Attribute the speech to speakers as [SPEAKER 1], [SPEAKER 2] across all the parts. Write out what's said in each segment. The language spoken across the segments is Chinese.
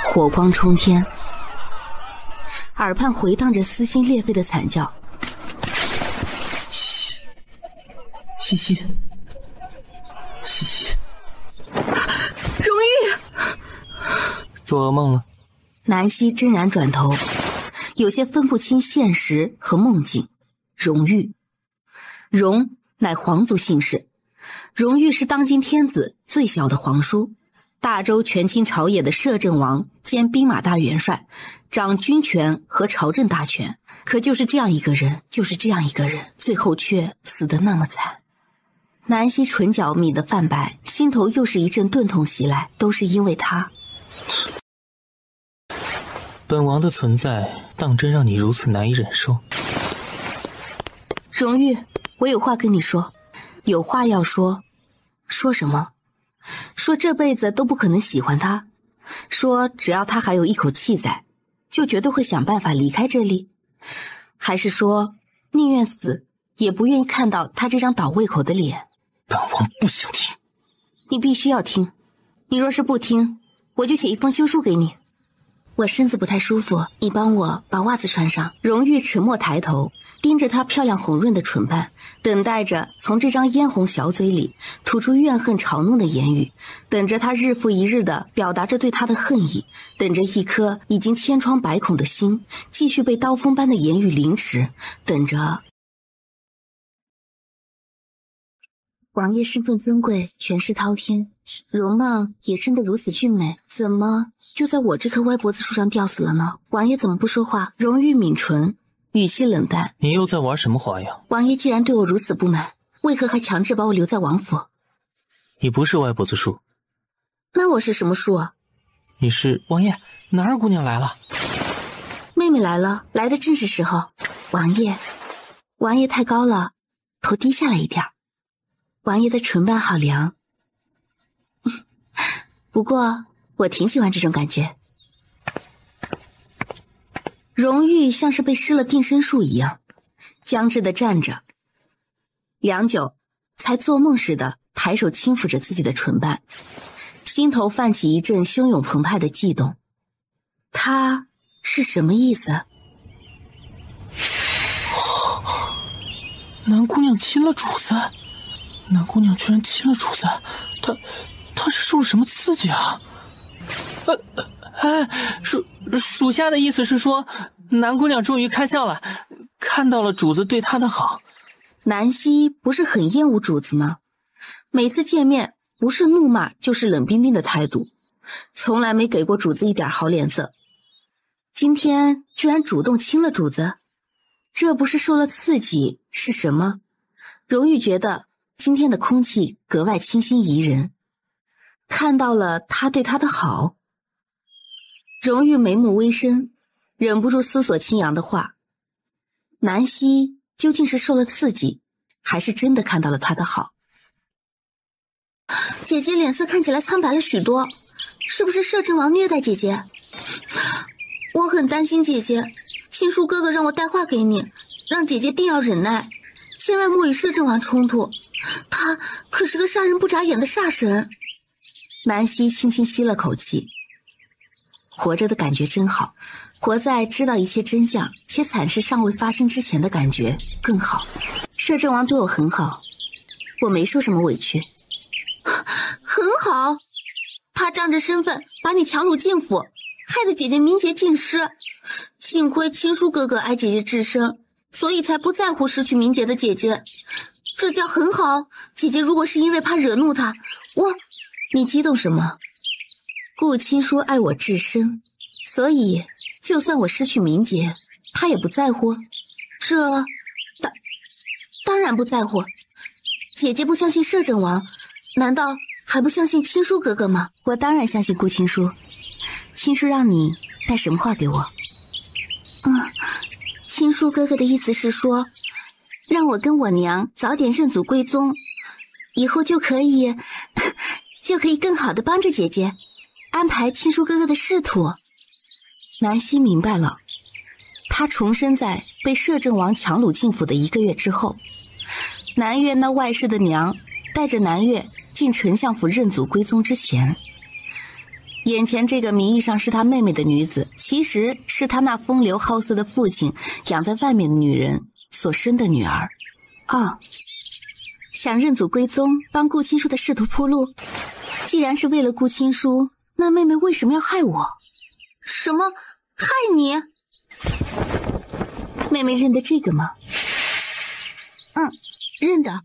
[SPEAKER 1] 火光冲天，耳畔回荡着撕心裂肺的惨叫。
[SPEAKER 2] 西西，西西，
[SPEAKER 1] 荣玉，
[SPEAKER 2] 做噩梦了。
[SPEAKER 1] 南希怔然转头，有些分不清现实和梦境。荣玉，荣乃皇族姓氏，荣玉是当今天子最小的皇叔，大周权倾朝野的摄政王兼兵马大元帅，掌军权和朝政大权。可就是这样一个人，最后却死得那么惨。南希唇角抿得泛白，心头又是一阵钝痛袭来，都是因为他。
[SPEAKER 2] 本王的存在当真让你如此难以忍受？
[SPEAKER 1] 荣玉，我有话跟你说，有话要说。说什么？说这辈子都不可能喜欢他，说只要他还有一口气在，就绝对会想办法离开这里，还是说宁愿死也不愿意看到他这张倒胃口的脸？
[SPEAKER 2] 本王不想听。
[SPEAKER 1] 你必须要听，你若是不听，我就写一封休书给你。我身子不太舒服，你帮我把袜子穿上。荣玉沉默抬头，盯着她漂亮红润的唇瓣，等待着从这张嫣红小嘴里吐出怨恨嘲弄的言语，等着她日复一日地表达着对他的恨意，等着一颗已经千疮百孔的心继续被刀锋般的言语凌迟，等着。王爷身份尊贵，权势滔天，容貌也生得如此俊美，怎么就在我这棵歪脖子树上吊死了呢？王爷怎么不说话？荣玉抿唇，语气冷淡。
[SPEAKER 2] 你又在玩什么花样？
[SPEAKER 1] 王爷既然对我如此不满，为何还强制把我留在王府？
[SPEAKER 2] 你不是歪脖子树。
[SPEAKER 1] 那我是什么树啊？
[SPEAKER 2] 你是……王爷，哪儿姑娘来了？
[SPEAKER 1] 妹妹来了，来的正是时候。王爷，王爷太高了，头低下来一点。王爷的唇瓣好凉，不过我挺喜欢这种感觉。荣玉像是被施了定身术一样，僵滞地站着，良久，才做梦似的抬手轻抚着自己的唇瓣，心头泛起一阵汹涌澎湃的悸动。他是什么意思？
[SPEAKER 2] 南姑娘亲了主子。南姑娘居然亲了主子，她是受了什么刺激啊？属下的意思是说，南姑娘终于开窍了，看到了主子对她的好。
[SPEAKER 1] 南希不是很厌恶主子吗？每次见面不是怒骂就是冷冰冰的态度，从来没给过主子一点好脸色。今天居然主动亲了主子，这不是受了刺激是什么？荣玉觉得今天的空气格外清新宜人，看到了他对他的好。荣玉眉目微深，忍不住思索青阳的话，南希究竟是受了刺激，还是真的看到了他的好？姐姐脸色看起来苍白了许多，是不是摄政王虐待姐姐？我很担心姐姐，亲叔哥哥让我带话给你，让姐姐定要忍耐，千万莫与摄政王冲突，他可是个杀人不眨眼的煞神。南希轻轻吸了口气，活着的感觉真好，活在知道一切真相且惨事尚未发生之前的感觉更好。摄政王对我很好，我没受什么委屈。很好，他仗着身份把你强掳进府，害得姐姐名节尽失，幸亏亲叔哥哥爱姐姐至深，所以才不在乎失去名节的姐姐，这叫很好。姐姐如果是因为怕惹怒他，你激动什么？顾亲叔爱我至深，所以就算我失去名节，他也不在乎。这当然不在乎。姐姐不相信摄政王，难道还不相信亲叔哥哥吗？我当然相信顾亲叔。亲叔让你带什么话给我？亲叔哥哥的意思是说，让我跟我娘早点认祖归宗，以后就可以更好的帮着姐姐，安排亲叔哥哥的仕途。南希明白了，她重生在被摄政王强掳进府的1个月之后，南岳那外室的娘带着南岳进丞相府认祖归宗之前，
[SPEAKER 3] 眼前这个名义上是他妹妹的女子，其实是他那风流好色的父亲养在外面的女人所生的女儿。哦，想认祖归宗，帮顾青书的仕途铺路。既然是为了顾青书，那妹妹为什么要害我？
[SPEAKER 1] 什么？害你？
[SPEAKER 3] 妹妹认得这个吗？
[SPEAKER 1] 认得。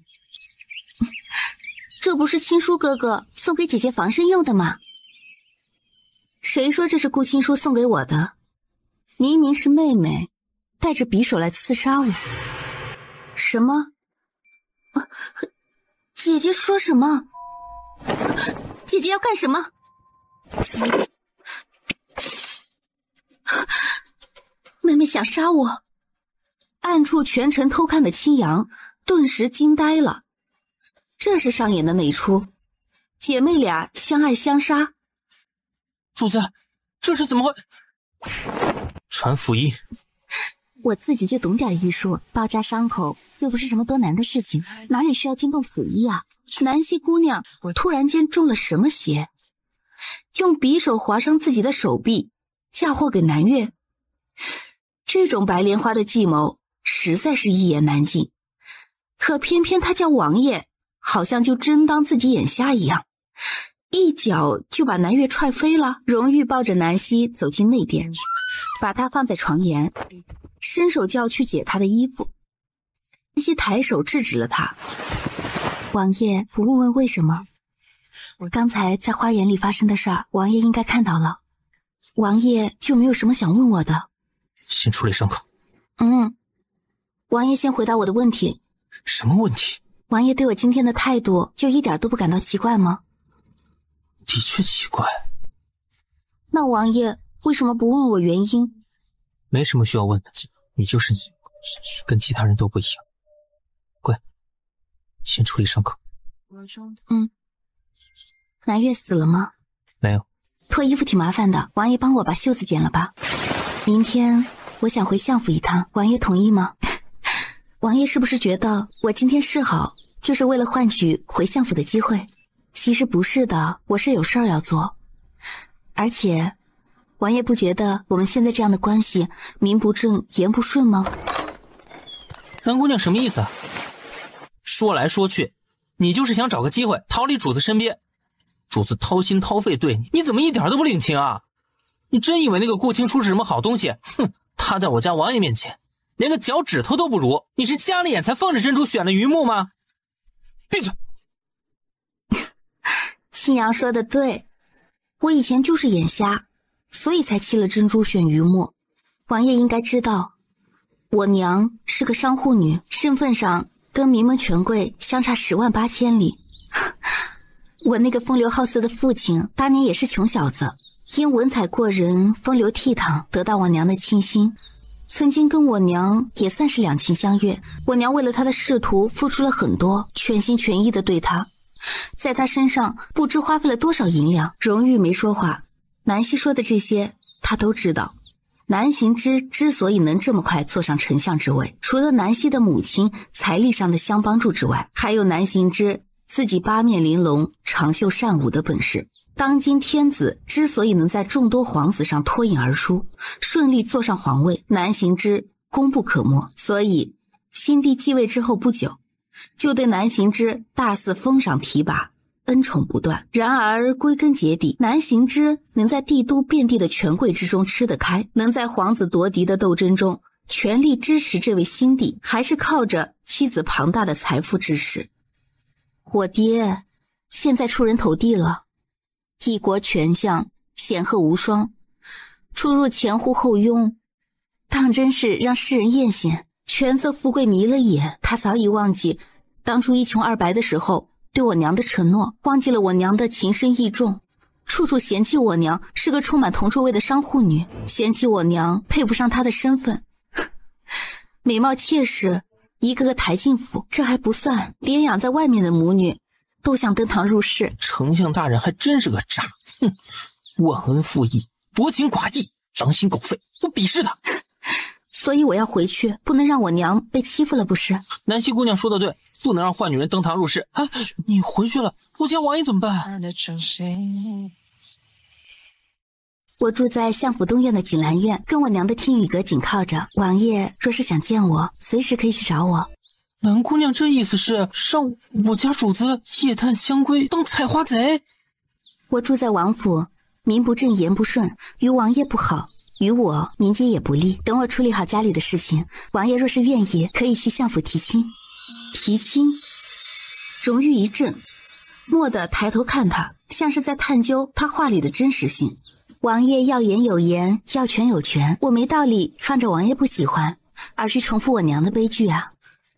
[SPEAKER 1] 这不是青书哥哥送给姐姐防身用的吗？
[SPEAKER 3] 谁说这是顾青书送给我的？明明是妹妹带着匕首来刺杀我。
[SPEAKER 1] 什么？姐姐说什么？姐姐要干什么？妹妹想杀我。
[SPEAKER 3] 暗处全程偷看的青阳顿时惊呆了，这是上演的哪出？姐妹俩相爱相杀。
[SPEAKER 2] 主子，这是怎么会？传符衣。
[SPEAKER 1] 我自己就懂点医术，包扎伤口又不是什么多难的事情，哪里需要惊动府医啊？
[SPEAKER 3] 南希姑娘突然间中了什么邪？用匕首划伤自己的手臂，嫁祸给南越。这种白莲花的计谋实在是一言难尽，可偏偏他家王爷好像就真当自己眼瞎一样，一脚就把南越踹飞了。荣玉抱着南希走进内殿，把她放在床沿，伸手就要去解她的衣服。南希抬手制止了他。
[SPEAKER 1] 王爷不问问为什么？刚才在花园里发生的事儿，王爷应该看到了。王爷就没有什么想问我的？
[SPEAKER 2] 先处理伤口。
[SPEAKER 1] 王爷先回答我的问题。
[SPEAKER 2] 什么问题？
[SPEAKER 1] 王爷对我今天的态度就一点都不感到奇怪吗？
[SPEAKER 2] 的确奇怪。
[SPEAKER 1] 那王爷为什么不问我原因？
[SPEAKER 2] 没什么需要问的，你就是你，跟其他人都不一样。乖，先处理伤口。
[SPEAKER 1] 南越死了吗？
[SPEAKER 2] 没有。
[SPEAKER 1] 脱衣服挺麻烦的，王爷帮我把袖子剪了吧。明天我想回相府一趟，王爷同意吗？王爷是不是觉得我今天示好就是为了换取回相府的机会？其实不是的，我是有事儿要做。而且王爷不觉得我们现在这样的关系名不正言不顺吗？
[SPEAKER 2] 南姑娘什么意思啊？说来说去，你就是想找个机会逃离主子身边。主子掏心掏肺对你，你怎么一点都不领情啊？你真以为那个顾青书是什么好东西？哼，他在我家王爷面前连个脚趾头都不如，你是瞎了眼才放着珍珠选了榆木吗？闭嘴！
[SPEAKER 1] 青阳说的对，我以前就是眼瞎，所以才弃了珍珠选榆木。王爷应该知道，我娘是个商户女，身份上跟名门权贵相差10万8千里。我那个风流好色的父亲当年也是穷小子，因文采过人，风流倜傥，得到我娘的倾心，曾经跟我娘也算是两情相悦。我娘为了他的仕途付出了很多，全心全意的对他，在他身上不知花费了多少银两。荣玉没说话，南希说的这些他都知道。南行之之所以能这么快坐上丞相之位，除了南希的母亲财力上的相帮助之外，还有南行之自己八面玲珑、长袖善舞的本事。当今天子之所以能在众多皇子上脱颖而出，顺利坐上皇位，南行之功不可没。所以新帝继位之后不久，就对南行之大肆封赏提拔，恩宠不断。然而归根结底，南行之能在帝都遍地的权贵之中吃得开，能在皇子夺嫡的斗争中全力支持这位新帝，还是靠着妻子庞大的财富支持。我爹现在出人头地了，一国权相，显赫无双，出入前呼后拥，当真是让世人艳羡。权色富贵迷了眼，他早已忘记当初一穷二白的时候对我娘的承诺，忘记了我娘的情深意重，处处嫌弃我娘是个充满铜臭味的商户女，嫌弃我娘配不上她的身份。美貌妾室一个个抬进府，这还不算，连养在外面的母女都想登堂入室。
[SPEAKER 2] 丞相大人还真是个渣，哼，忘恩负义，薄情寡义，狼心狗肺，我鄙视他。
[SPEAKER 1] 所以我要回去，不能让我娘被欺负了，不是？
[SPEAKER 2] 南希姑娘说的对，不能让坏女人登堂入室。啊，你回去了，我家王爷怎么办？
[SPEAKER 3] 我住在相府东院的锦兰院，跟我娘的天宇阁紧靠着。王爷若是想见我，随时可以去找我。
[SPEAKER 2] 蓝姑娘这意思是让我家主子夜探香闺当采花贼？
[SPEAKER 3] 我住在王府，名不正言不顺，于王爷不好，于我名节也不利。等我处理好家里的事情，王爷若是愿意，可以去相府提亲。提亲？荣玉一震，蓦地抬头看他，像是在探究他话里的真实性。王爷要言有言，要权有权，我没道理放着王爷不喜欢，而去重复我娘的悲剧啊。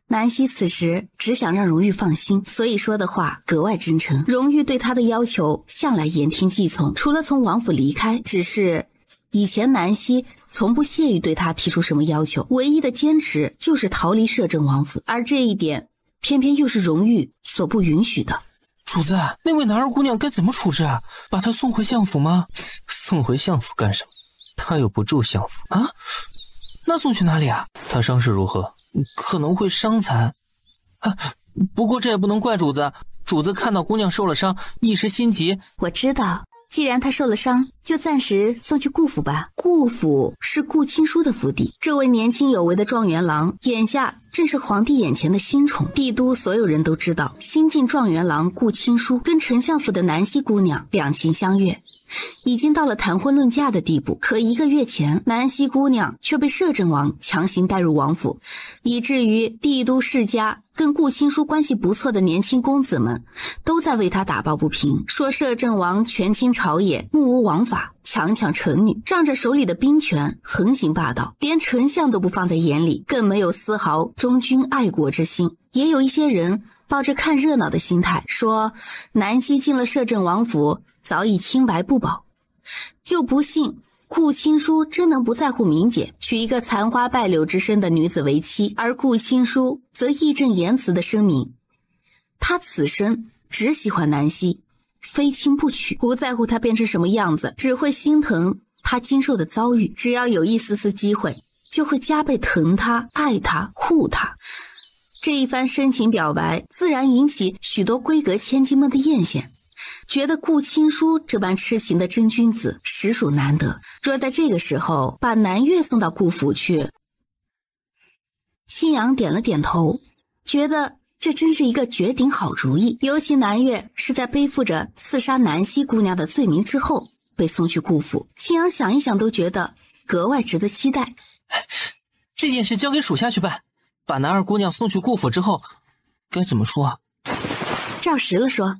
[SPEAKER 3] 南希此时只想让荣玉放心，所以说的话格外真诚。荣玉对他的要求向来言听计从，除了从王府离开，只是以前南希从不屑于对他提出什么要求，唯一的坚持就是逃离摄政王府，而这一点偏偏又是荣玉所不允许的。
[SPEAKER 2] 主子，那位男儿姑娘该怎么处置啊？把她送回相府吗？送回相府干什么？她又不住相府啊？那送去哪里啊？她伤势如何？可能会伤残啊。不过这也不能怪主子，主子看到姑娘受了伤，一时心急。
[SPEAKER 3] 我知道，既然她受了伤，就暂时送去顾府吧。顾府是顾青书的府邸，这位年轻有为的状元郎，眼下正是皇帝眼前的新宠。帝都所有人都知道，新晋状元郎顾青书跟丞相府的南希姑娘两情相悦，已经到了谈婚论嫁的地步。可1个月前，南希姑娘却被摄政王强行带入王府，以至于帝都世家跟顾青书关系不错的年轻公子们都在为他打抱不平，说摄政王权倾朝野，目无王法，强抢臣女，仗着手里的兵权横行霸道，连丞相都不放在眼里，更没有丝毫忠君爱国之心。也有一些人抱着看热闹的心态，说南希进了摄政王府早已清白不保，就不信顾青书真能不在乎名节，娶一个残花败柳之身的女子为妻。而顾青书则义正言辞地声明，他此生只喜欢南希，非亲不娶，不在乎他变成什么样子，只会心疼他经受的遭遇，只要有一丝丝机会，就会加倍疼他、爱他、护他。这一番深情表白自然引起许多闺阁千金们的艳羡，觉得顾青书这般痴情的真君子实属难得。若在这个时候把南越送到顾府去，青阳点了点头，觉得这真是一个绝顶好主意。尤其南越是在背负着刺杀南希姑娘的罪名之后被送去顾府，青阳想一想都觉得格外值得期待。
[SPEAKER 2] 这件事交给属下去办。把男二姑娘送去顾府之后，该怎么说啊？
[SPEAKER 3] 照实了说。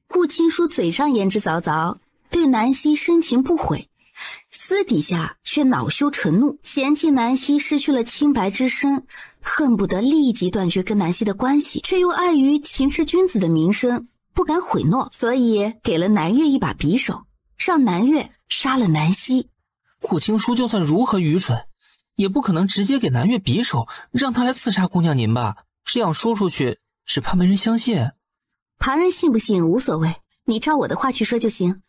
[SPEAKER 3] 顾青书嘴上言之凿凿，对南希深情不悔，私底下却恼羞成怒，嫌弃南希失去了清白之身，恨不得立即断绝跟南希的关系，却又碍于秦氏君子的名声，不敢毁诺，所以给了南越一把匕首，让南越杀了南希。
[SPEAKER 2] 顾青书就算如何愚蠢，也不可能直接给南越匕首，让他来刺杀姑娘您吧？这样说出去，只怕没人相信。
[SPEAKER 3] 旁人信不信无所谓，你照我的话去说就行。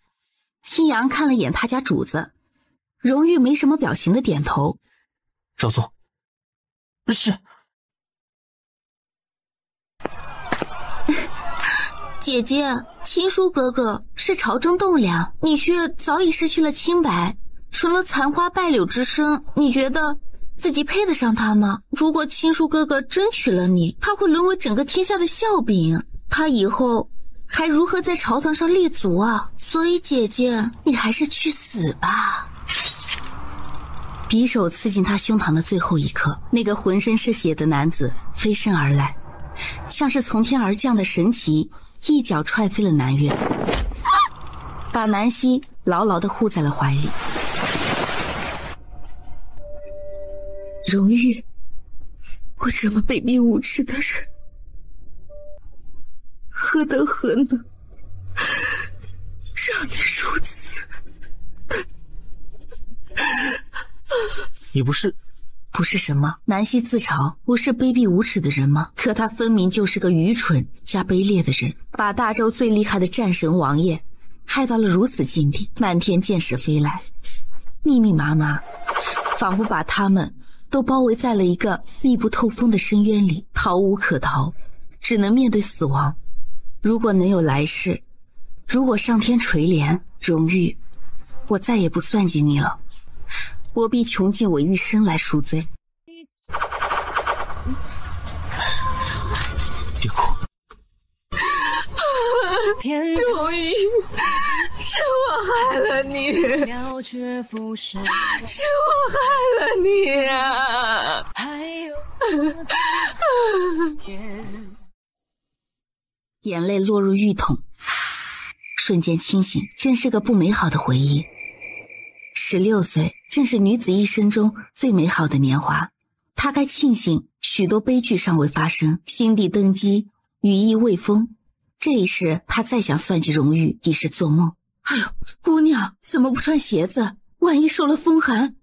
[SPEAKER 3] 青阳看了眼他家主子，荣玉没什么表情的点头。
[SPEAKER 2] 照做。是。
[SPEAKER 1] 姐姐，青书哥哥是朝中栋梁，你却早已失去了清白，成了残花败柳之身，你觉得自己配得上他吗？如果青书哥哥真娶了你，他会沦为整个天下的笑柄，他以后还如何在朝堂上立足啊？所以姐姐，你还是去死吧。匕首刺进他胸膛的最后一刻，那个浑身是血的男子飞身而来，像是从天而降的神奇，一脚踹飞了南越，把南希牢牢地护在了怀里。荣玉，我这么卑鄙无耻的人，何德何能，让你如此？
[SPEAKER 2] 你不是
[SPEAKER 3] 什么？南希自嘲不是卑鄙无耻的人吗？可他分明就是个愚蠢加卑劣的人，把大周最厉害的战神王爷害到了如此境地。漫天箭矢飞来，密密麻麻，仿佛把他们都包围在了一个密不透风的深渊里，逃无可逃，只能面对死亡。如果能有来世，如果上天垂怜，荣玉我再也不算计你了，我必穷尽我一生来赎罪。
[SPEAKER 2] 别哭。
[SPEAKER 1] 如意，是我害了你，是我害了你啊！
[SPEAKER 3] 眼泪落入浴桶，瞬间清醒，真是个不美好的回忆。16岁正是女子一生中最美好的年华，她该庆幸许多悲剧尚未发生，新帝登基，羽翼未丰。这一世，她再想算计荣誉已是做梦。哎呦，姑娘怎么不穿鞋子？万一受了风寒。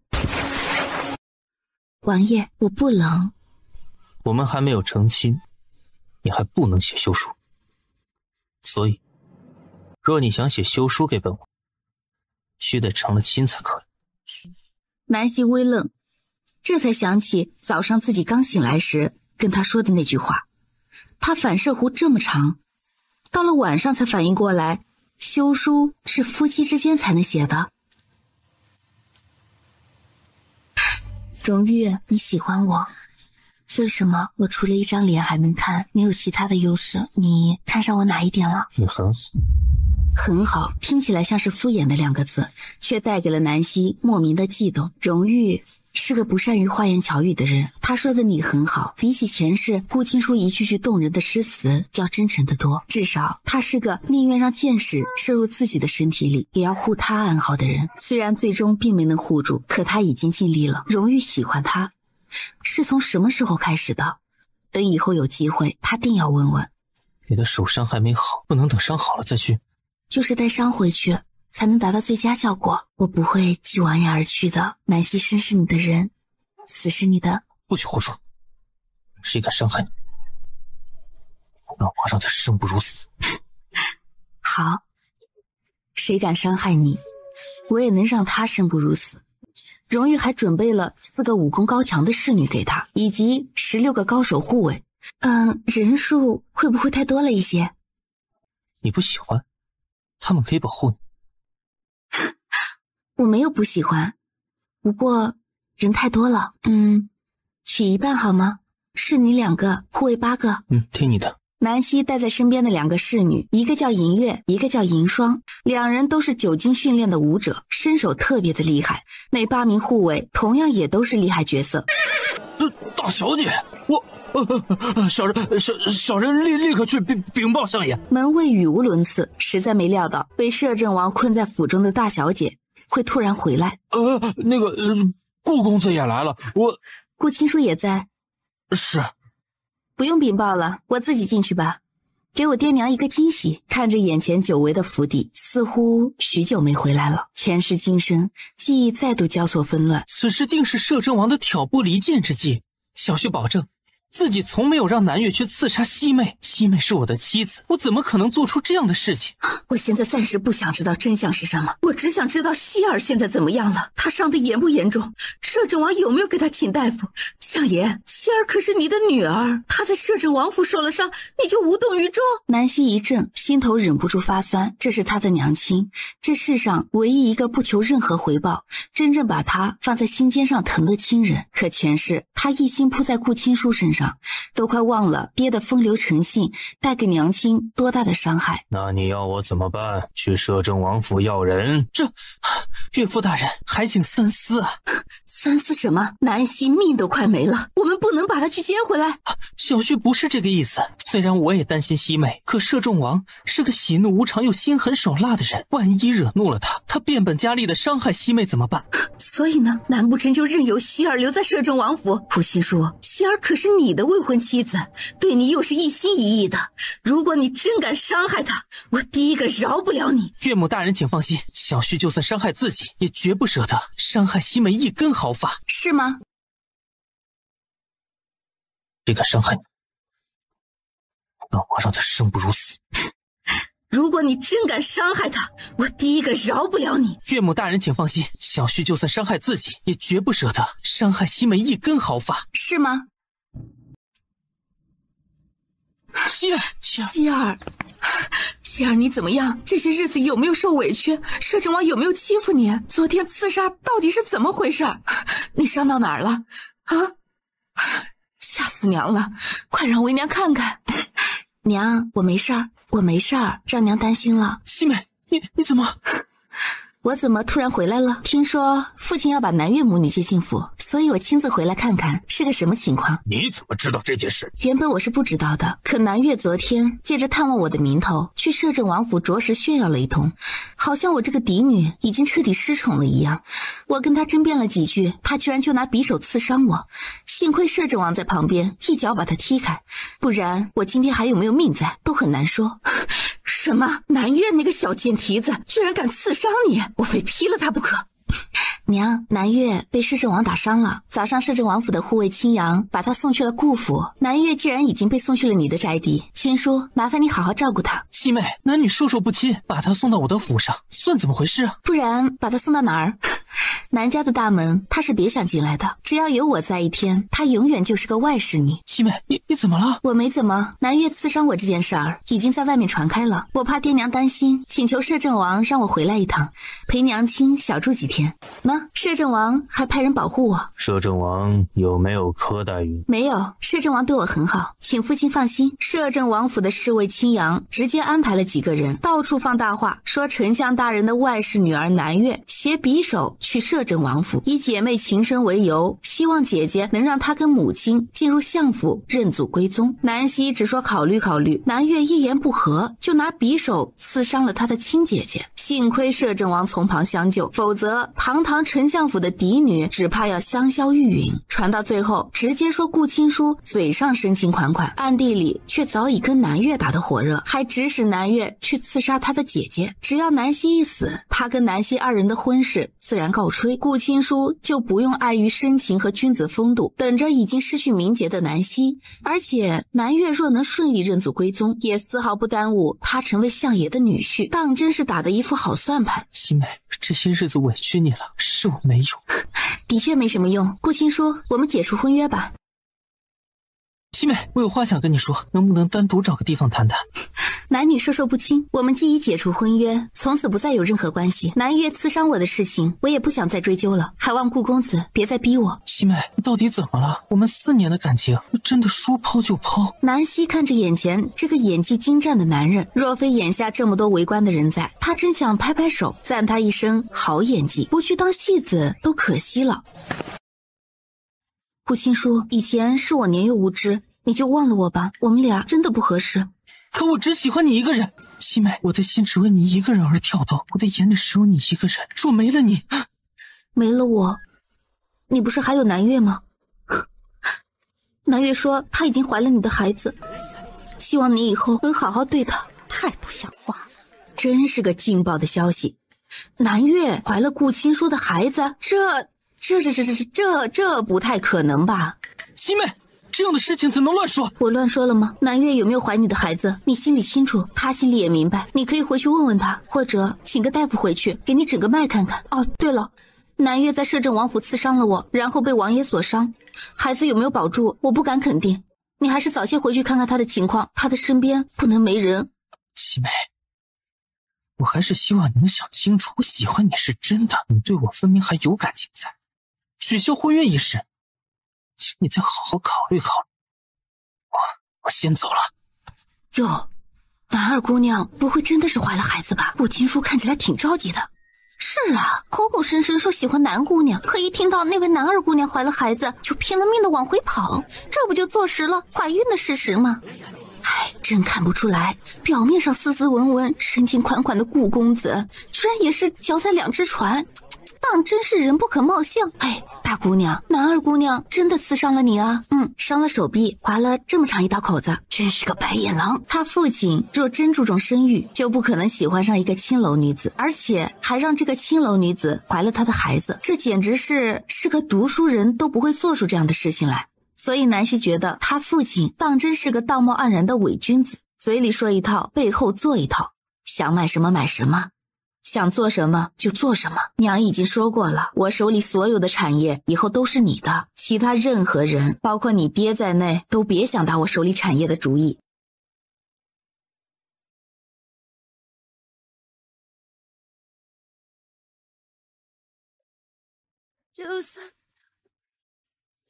[SPEAKER 3] 王爷，我不冷。
[SPEAKER 2] 我们还没有成亲，你还不能写休书。所以，若你想写休书给本王，须得成了亲才可以。
[SPEAKER 3] 南希微愣，这才想起早上自己刚醒来时跟他说的那句话。他反射弧这么长，到了晚上才反应过来，休书是夫妻之间才能写的。荣玉，你喜欢我，为什么我除了一张脸还能看？你有其他的优势，你看上我哪一点了？
[SPEAKER 2] 你很好。
[SPEAKER 3] 很好，听起来像是敷衍的2个字，却带给了南希莫名的悸动。荣玉是个不善于花言巧语的人，他说的你很好，比起前世顾青书一句句动人的诗词要真诚得多。至少他是个宁愿让箭矢射入自己的身体里，也要护他安好的人。虽然最终并没能护住，可他已经尽力了。荣玉喜欢他，是从什么时候开始的？等以后有机会，他定要问问。
[SPEAKER 2] 你的手伤还没好，不能等伤好了再去。
[SPEAKER 3] 就是带伤回去，才能达到最佳效果。我不会继王爷而去的。南希生是你的人，死是你的。
[SPEAKER 2] 不许胡说！谁敢伤害你，让皇上他生不如死。
[SPEAKER 3] 好，谁敢伤害你，我也能让他生不如死。荣玉还准备了4个武功高强的侍女给他，以及16个高手护卫。人数会不会太多了一些？
[SPEAKER 2] 你不喜欢，他们可以保护你。
[SPEAKER 3] 我没有不喜欢，不过人太多了。取一半好吗？侍女2个，护卫8个。
[SPEAKER 2] 听你的。
[SPEAKER 3] 南希带在身边的2个侍女，一个叫银月，一个叫银霜，2人都是久经训练的武者，身手特别的厉害。那8名护卫同样也都是厉害角色。
[SPEAKER 2] 大小姐，小人立刻去禀报上爷。
[SPEAKER 3] 门卫语无伦次，实在没料到被摄政王困在府中的大小姐会突然回来。
[SPEAKER 2] 顾公子也来了，
[SPEAKER 3] 顾青书也在。
[SPEAKER 2] 是。
[SPEAKER 3] 不用禀报了，我自己进去吧。给我爹娘一个惊喜。看着眼前久违的府邸，似乎许久没回来了。前世今生，记忆再度交错纷乱。
[SPEAKER 2] 此事定是摄政王的挑拨离间之计。小婿保证，自己从没有让南越去刺杀西妹，西妹是我的妻子，我怎么可能做出这样的事情？
[SPEAKER 3] 我现在暂时不想知道真相是什么，我只想知道希儿现在怎么样了，她伤得严不严重？摄政王有没有给她请大夫？相爷，希儿可是你的女儿，她在摄政王府受了伤，你就无动于衷？南希一怔，心头忍不住发酸。这是她的娘亲，这世上唯一一个不求任何回报，真正把她放在心尖上疼的亲人。可前世她一心扑在顾青书身上，都快忘了爹的风流成性带给娘亲多大的伤害。
[SPEAKER 2] 那你要我怎么办？去摄政王府要人？岳父大人，还请三思啊！
[SPEAKER 3] 三思什么？南希命都快没了，我们不能把她去接回来。
[SPEAKER 2] 小婿不是这个意思。虽然我也担心西妹，可摄政王是个喜怒无常又心狠手辣的人，万一惹怒了他变本加厉的伤害西妹怎么办？
[SPEAKER 3] 所以呢，难不成就任由希儿留在摄政王府？普心说，希儿可是你的未婚妻子，对你又是一心一意的。如果你真敢伤害她，我第一个饶不了你。
[SPEAKER 2] 岳母大人请放心，小婿就算伤害自己，也绝不舍得伤害西妹一根毫发。
[SPEAKER 3] 是吗？
[SPEAKER 2] 谁敢伤害你，让我让他生不如死。
[SPEAKER 3] 如果你真敢伤害他，我第一个饶不了你。
[SPEAKER 2] 岳母大人请放心，小婿就算伤害自己，也绝不舍得伤害西妹一根毫发。
[SPEAKER 3] 是吗？
[SPEAKER 2] 希儿，
[SPEAKER 3] 希儿，你怎么样？这些日子有没有受委屈？摄政王有没有欺负你？昨天刺杀到底是怎么回事？你伤到哪儿了？啊！吓死娘了！快让为娘看看。娘，我没事儿，我没事儿，让娘担心了。
[SPEAKER 2] 西美，你怎么？
[SPEAKER 3] 我怎么突然回来了？听说父亲要把南岳母女接进府，所以我亲自回来看看是个什么情况。
[SPEAKER 4] 你怎么知道这件事？
[SPEAKER 3] 原本我是不知道的，可南岳昨天借着探望我的名头，去摄政王府着实炫耀了一通，好像我这个嫡女已经彻底失宠了一样。我跟他争辩了几句，他居然就拿匕首刺伤我，幸亏摄政王在旁边一脚把他踢开，不然我今天还有没有命在都很难说。什么？南岳那个小贱蹄子居然敢刺伤你，我非劈了他不可。娘，南岳被摄政王打伤了，早上摄政王府的护卫青阳把他送去了顾府。南岳既然已经被送去了你的宅邸，亲叔麻烦你好好照顾他。
[SPEAKER 2] 西妹，男女授受不亲，把他送到我的府上，算怎么回事啊？
[SPEAKER 3] 不然把他送到哪儿？南家的大门他是别想进来的，只要有我在一天，他永远就是个外室女。
[SPEAKER 2] 西妹，你怎么了？
[SPEAKER 3] 我没怎么，南岳刺伤我这件事儿已经在外面传开了，我怕爹娘担心，请求摄政王让我回来一趟，陪娘亲小住几天。那摄政王还派人保护我。
[SPEAKER 4] 摄政王有没有苛待于？
[SPEAKER 3] 没有，摄政王对我很好，请父亲放心。摄政王府的侍卫青阳直接安排了几个人，到处放大话，说丞相大人的外室女儿南岳携匕首去摄政王府，以姐妹情深为由，希望姐姐能让她跟母亲进入相府认祖归宗。南希只说考虑考虑，南岳一言不合就拿匕首刺伤了她的亲姐姐。幸亏摄政王从旁相救，否则堂堂丞相府的嫡女只怕要香消玉殒。传到最后，直接说顾亲书嘴上深情款款，暗地里却早已跟南岳打得火热，还指使南岳去刺杀他的姐姐。只要南希一死，他跟南希二人的婚事自然告吹，顾亲书就不用碍于深情和君子风度，等着已经失去名节的南希。而且南岳若能顺利认祖归宗，也丝毫不耽误他成为相爷的女婿，当真是打得一副好算盘。
[SPEAKER 2] 西妹，这些日子委屈你了，是我没用。
[SPEAKER 3] 的确没什么用，顾亲书，我们解除婚约吧。
[SPEAKER 2] 西妹，我有话想跟你说，能不能单独找个地方谈谈？
[SPEAKER 3] 男女授受不亲，我们既已解除婚约，从此不再有任何关系。南岳刺伤我的事情，我也不想再追究了，还望顾公子别再逼我。
[SPEAKER 2] 西妹，你到底怎么了？我们4年的感情，真的说抛就抛？
[SPEAKER 3] 南希看着眼前这个演技精湛的男人，若非眼下这么多围观的人在，他真想拍拍手赞他一声好演技，不去当戏子都可惜了。顾亲书，以前是我年幼无知，你就忘了我吧，我们俩真的不合适。
[SPEAKER 2] 可我只喜欢你一个人，西妹，我的心只为你一个人而跳动，我的眼里只有你一个人，若没了你，
[SPEAKER 3] 没了我，你不是还有南岳吗？南岳说他已经怀了你的孩子，希望你以后能好好对他。太不像话了，真是个劲爆的消息！南岳怀了顾亲书的孩子，这不太可能吧？
[SPEAKER 2] 西妹，这样的事情怎能乱说？
[SPEAKER 3] 我乱说了吗？南岳有没有怀你的孩子，你心里清楚，他心里也明白。你可以回去问问他，或者请个大夫回去给你诊个脉看看。哦，对了，南岳在摄政王府刺伤了我，然后被王爷所伤，孩子有没有保住，我不敢肯定。你还是早些回去看看他的情况，他的身边不能没人。
[SPEAKER 2] 西妹，我还是希望你能想清楚，我喜欢你是真的，你对我分明还有感情在。取消婚约一事，请你再好好考虑考虑。我先走了。
[SPEAKER 3] 哟，南二姑娘不会真的是怀了孩子吧？顾亲书看起来挺着急的。是啊，口口声声说喜欢南姑娘，可一听到那位南二姑娘怀了孩子，就拼了命的往回跑，这不就坐实了怀孕的事实吗？唉，真看不出来，表面上斯斯文文、深情款款的顾公子，居然也是脚踩2只船，当真是人不可貌相。哎，大姑娘，南二姑娘真的刺伤了你啊？伤了手臂，划了这么长一道口子，真是个白眼狼。他父亲若真注重生育，就不可能喜欢上一个青楼女子，而且还让这个青楼女子怀了他的孩子，这简直是个读书人都不会做出这样的事情来。所以南希觉得他父亲当真是个道貌岸然的伪君子，嘴里说一套，背后做一套，想买什么买什么，想做什么就做什么。娘已经说过了，我手里所有的产业以后都是你的，其他任何人，包括你爹在内，都别想打我手里产业的主意。
[SPEAKER 5] 就算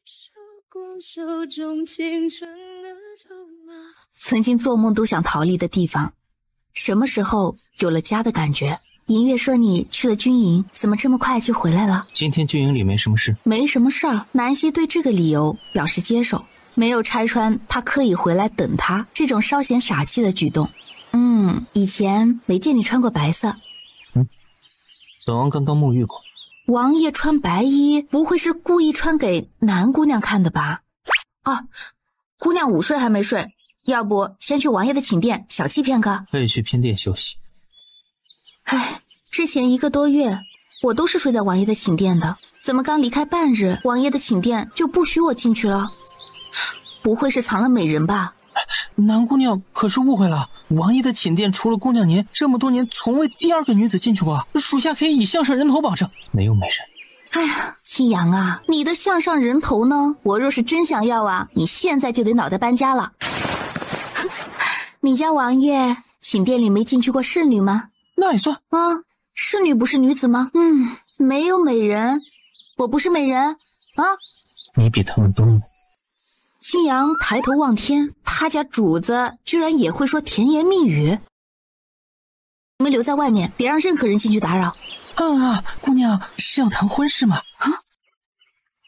[SPEAKER 5] 手过手中青春的筹码。
[SPEAKER 3] 曾经做梦都想逃离的地方，什么时候有了家的感觉？银月说你去了军营，怎么这么快就回来了？
[SPEAKER 2] 今天军营里没什么事。
[SPEAKER 3] 没什么事儿。南希对这个理由表示接受，没有拆穿他刻意回来等他这种稍显傻气的举动。以前没见你穿过白色。
[SPEAKER 2] 本王刚刚沐浴过。
[SPEAKER 3] 王爷穿白衣，不会是故意穿给南姑娘看的吧？啊，姑娘午睡还没睡，要不先去王爷的寝殿小憩片刻？
[SPEAKER 2] 可以去偏殿休息。
[SPEAKER 3] 唉，之前1个多月，我都是睡在王爷的寝殿的，怎么刚离开半日，王爷的寝殿就不许我进去了？不会是藏了美人吧？
[SPEAKER 2] 南姑娘可是误会了，王爷的寝殿除了姑娘您，这么多年从未第2个女子进去过，属下可以以项上人头保证，没有美人。
[SPEAKER 3] 哎呀，青阳啊，你的项上人头呢？我若是真想要啊，你现在就得脑袋搬家了。你家王爷寝殿里没进去过侍女吗？
[SPEAKER 2] 那也算
[SPEAKER 3] 啊，侍女不是女子吗？没有美人，我不是美人啊？
[SPEAKER 2] 你比他们都美。
[SPEAKER 3] 青阳抬头望天，他家主子居然也会说甜言蜜语。你们留在外面，别让任何人进去打扰。
[SPEAKER 2] 姑娘是要谈婚事吗？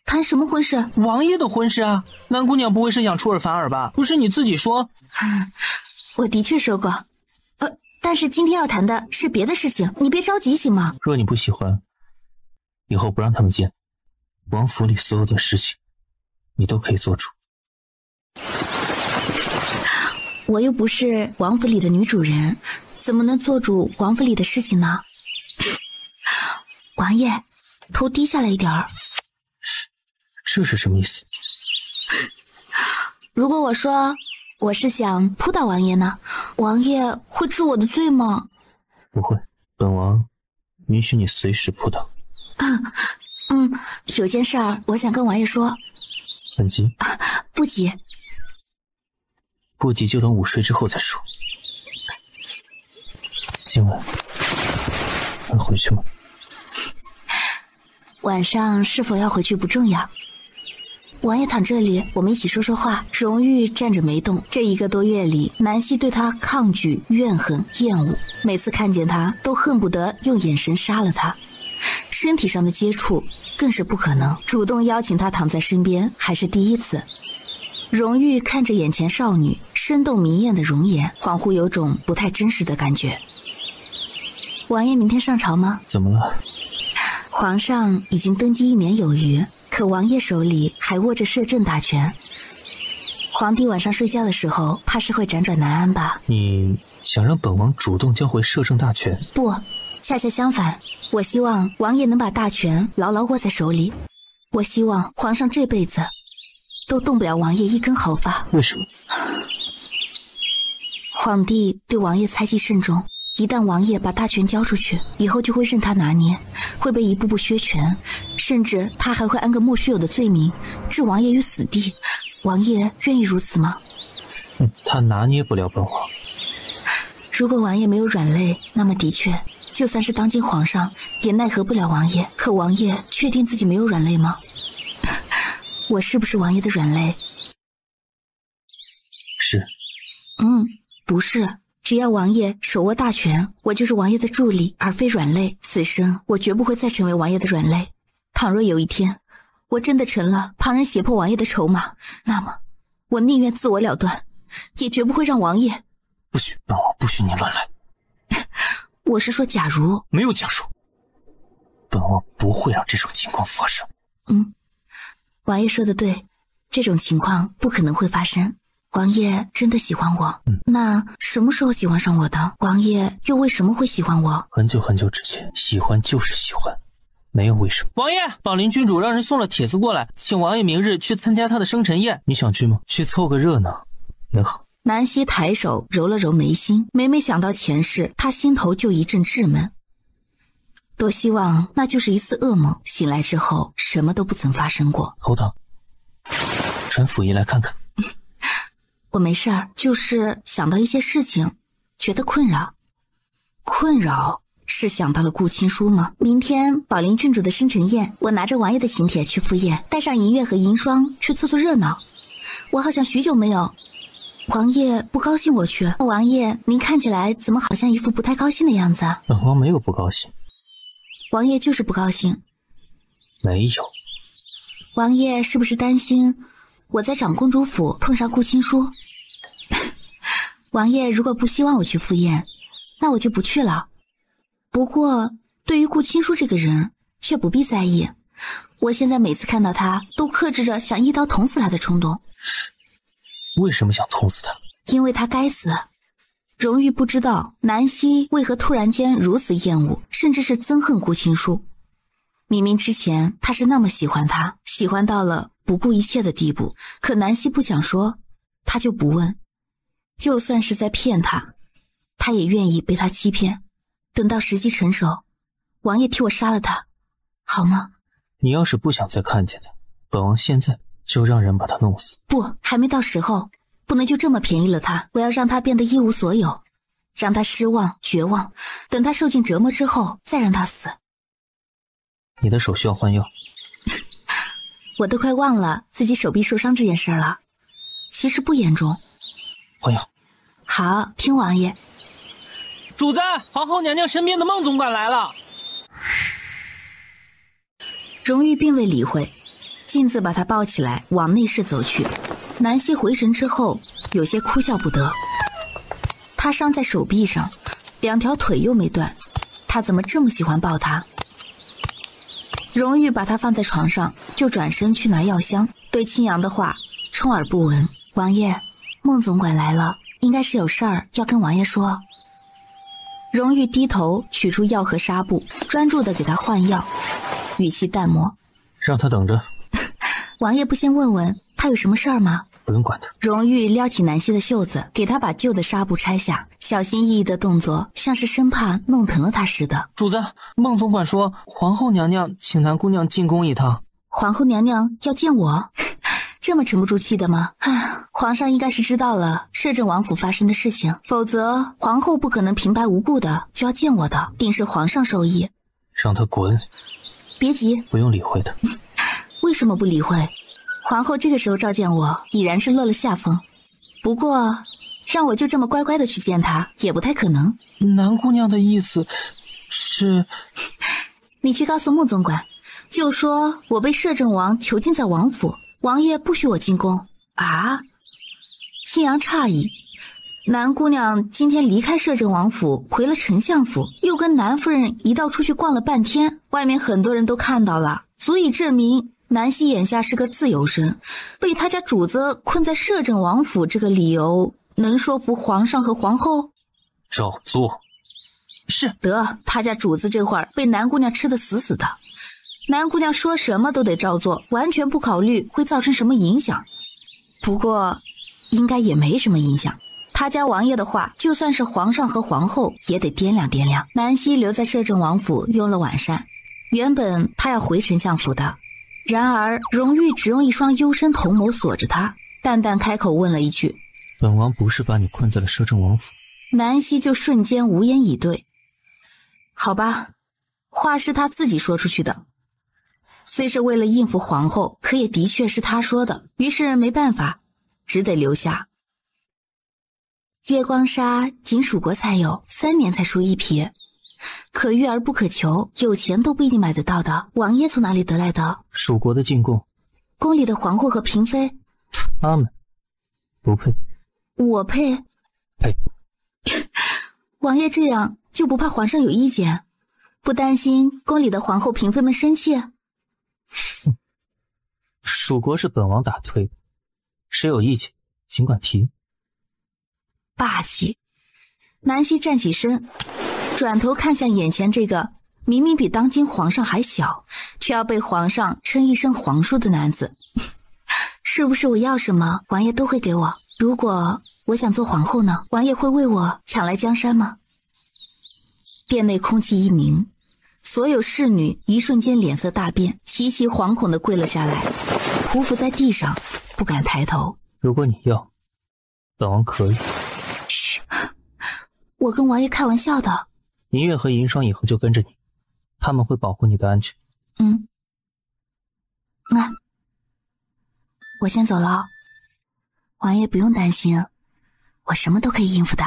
[SPEAKER 3] 谈什么婚事？
[SPEAKER 2] 王爷的婚事啊。南姑娘不会是想出尔反尔吧？不是你自己说。
[SPEAKER 3] 我的确说过，但是今天要谈的是别的事情，你别着急行吗？
[SPEAKER 2] 若你不喜欢，以后不让他们见，王府里所有的事情你都可以做主。
[SPEAKER 3] 我又不是王府里的女主人，怎么能做主王府里的事情呢？王爷，头低下来一点儿。
[SPEAKER 2] 这是什么意思？
[SPEAKER 3] 如果我说我是想扑倒王爷呢，王爷会治我的罪吗？
[SPEAKER 2] 不会，本王允许你随时扑倒。
[SPEAKER 3] 有件事儿我想跟王爷说。
[SPEAKER 2] 很急？
[SPEAKER 3] 不急。
[SPEAKER 2] 不急就等午睡之后再说。今晚能回去吗？
[SPEAKER 3] 晚上是否要回去不重要。王爷躺这里，我们一起说说话。荣玉站着没动。这1个多月里，南希对他抗拒、怨恨、厌恶，每次看见他都恨不得用眼神杀了他。身体上的接触更是不可能，主动邀请他躺在身边还是第一次。荣玉看着眼前少女生动明艳的容颜，恍惚有种不太真实的感觉。王爷明天上朝吗？
[SPEAKER 2] 怎么了？
[SPEAKER 3] 皇上已经登基1年有余，可王爷手里还握着摄政大权。皇帝晚上睡觉的时候，怕是会辗转难安吧？
[SPEAKER 2] 你想让本王主动交回摄政大权？
[SPEAKER 3] 不，恰恰相反，我希望王爷能把大权牢牢握在手里。我希望皇上这辈子都动不了王爷一根毫发。
[SPEAKER 2] 为什么？
[SPEAKER 3] 皇帝对王爷猜忌甚重，一旦王爷把大权交出去，以后就会任他拿捏，会被一步步削权，甚至他还会安个莫须有的罪名，置王爷于死地。王爷愿意如此吗？
[SPEAKER 2] 他拿捏不了本王。
[SPEAKER 3] 如果王爷没有软肋，那么的确，就算是当今皇上，也奈何不了王爷。可王爷确定自己没有软肋吗？我是不是王爷的软肋？
[SPEAKER 2] 是。
[SPEAKER 3] 不是。只要王爷手握大权，我就是王爷的助力，而非软肋。此生我绝不会再成为王爷的软肋。倘若有一天我真的成了旁人胁迫王爷的筹码，那么我宁愿自我了断，也绝不会让王爷。
[SPEAKER 2] 不许，本王不许你乱来。
[SPEAKER 3] 我是说假如。
[SPEAKER 2] 没有假如，本王不会让这种情况发生。
[SPEAKER 3] 王爷说的对，这种情况不可能会发生。王爷真的喜欢我，那什么时候喜欢上我的？王爷又为什么会喜欢我？
[SPEAKER 2] 很久很久之前，喜欢就是喜欢，没有为什么。王爷，宝林君主让人送了帖子过来，请王爷明日去参加他的生辰宴，你想去吗？去凑个热闹也好。
[SPEAKER 3] 南希抬手揉了揉眉心，每每想到前世，她心头就一阵滞闷。多希望那就是一次噩梦，醒来之后什么都不曾发生过。
[SPEAKER 2] 头疼，传府医来看看。
[SPEAKER 3] 我没事儿，就是想到一些事情，觉得困扰。困扰？是想到了顾青书吗？明天宝林郡主的生辰宴，我拿着王爷的请帖去赴宴，带上银月和银霜去凑凑热闹。我好像许久没有……王爷不高兴我去。王爷，您看起来怎么好像一副不太高兴的样子？
[SPEAKER 2] 本王没有不高兴。
[SPEAKER 3] 王爷就是不高兴。
[SPEAKER 2] 没有。
[SPEAKER 3] 王爷是不是担心我在长公主府碰上顾青书？王爷如果不希望我去赴宴，那我就不去了。不过对于顾青书这个人却不必在意，我现在每次看到他都克制着想一刀捅死他的冲动。
[SPEAKER 2] 为什么想捅死他？
[SPEAKER 3] 因为他该死。荣玉不知道南希为何突然间如此厌恶，甚至是憎恨顾青书。明明之前他是那么喜欢他，喜欢到了不顾一切的地步，可南希不想说，他就不问。就算是在骗他，他也愿意被他欺骗。等到时机成熟，王爷替我杀了他，好吗？
[SPEAKER 2] 你要是不想再看见他，本王现在就让人把他弄死。
[SPEAKER 3] 不，还没到时候，不能就这么便宜了他。我要让他变得一无所有，让他失望、绝望，等他受尽折磨之后，再让他死。
[SPEAKER 2] 你的手需要换药。
[SPEAKER 3] 我都快忘了自己手臂受伤这件事了，其实不严重。
[SPEAKER 2] 换药。
[SPEAKER 3] 好，听王爷。
[SPEAKER 2] 主子，皇后娘娘身边的孟总管来了。
[SPEAKER 3] 荣玉并未理会，径自把他抱起来往内室走去。南希回神之后，有些哭笑不得。他伤在手臂上，2条腿又没断，他怎么这么喜欢抱他？荣玉把他放在床上，就转身去拿药箱，对青阳的话充耳不闻。王爷，孟总管来了，应该是有事儿要跟王爷说。荣玉低头取出药和纱布，专注地给他换药，语气淡漠。
[SPEAKER 2] 让他等着。
[SPEAKER 3] 王爷不先问问他有什么事儿吗？
[SPEAKER 2] 不用管他。
[SPEAKER 3] 荣玉撩起南希的袖子，给他把旧的纱布拆下，小心翼翼的动作像是生怕弄疼了他似的。
[SPEAKER 2] 主子，孟总管说皇后娘娘请南姑娘进宫一趟。
[SPEAKER 3] 皇后娘娘要见我？这么沉不住气的吗？皇上应该是知道了摄政王府发生的事情，否则皇后不可能平白无故的就要见我的，定是皇上授意。
[SPEAKER 2] 让他滚。
[SPEAKER 3] 别急，
[SPEAKER 2] 不用理会他。
[SPEAKER 3] 为什么不理会？皇后这个时候召见我，已然是落了下风。不过让我就这么乖乖的去见她也不太可能。
[SPEAKER 2] 南姑娘的意思是……
[SPEAKER 3] 你去告诉穆总管，就说我被摄政王囚禁在王府，王爷不许我进宫。啊？青阳诧异，南姑娘今天离开摄政王府回了丞相府，又跟南夫人一道出去逛了半天，外面很多人都看到了，足以证明南希眼下是个自由身，被他家主子困在摄政王府，这个理由能说服皇上和皇后？
[SPEAKER 2] 照做。是。
[SPEAKER 3] 得，他家主子这会儿被南姑娘吃得死死的，南姑娘说什么都得照做，完全不考虑会造成什么影响。不过应该也没什么影响，他家王爷的话就算是皇上和皇后也得掂量掂量。南希留在摄政王府用了晚膳，原本他要回丞相府的，然而荣玉只用一双幽深瞳眸锁着他，淡淡开口问了一句：
[SPEAKER 2] 本王不是把你困在了摄政王府？
[SPEAKER 3] 南希就瞬间无言以对。好吧，话是他自己说出去的，虽是为了应付皇后，可也的确是他说的，于是没办法，只得留下。月光纱仅蜀国才有，3年才出一匹，可遇而不可求，有钱都不一定买得到的。王爷从哪里得来的？
[SPEAKER 2] 蜀国的进贡。
[SPEAKER 3] 宫里的皇后和嫔妃？
[SPEAKER 2] 他们不配。
[SPEAKER 3] 我配？
[SPEAKER 2] 配。
[SPEAKER 3] 王爷这样就不怕皇上有意见？不担心宫里的皇后嫔妃们生气？
[SPEAKER 2] 蜀国是本王打推，谁有意见尽管提。
[SPEAKER 3] 霸气。南希站起身，转头看向眼前这个明明比当今皇上还小，却要被皇上称一声皇叔的男子。是不是我要什么王爷都会给我？如果我想做皇后呢？王爷会为我抢来江山吗？殿内空气一凝，所有侍女一瞬间脸色大变，齐齐惶恐地跪了下来，匍匐在地上，不敢抬头。
[SPEAKER 2] 如果你要，本王可以。
[SPEAKER 3] 嘘，我跟王爷开玩笑的。
[SPEAKER 2] 银月和银霜以后就跟着你，他们会保护你的安全。
[SPEAKER 3] 我先走了，王爷不用担心，我什么都可以应付的。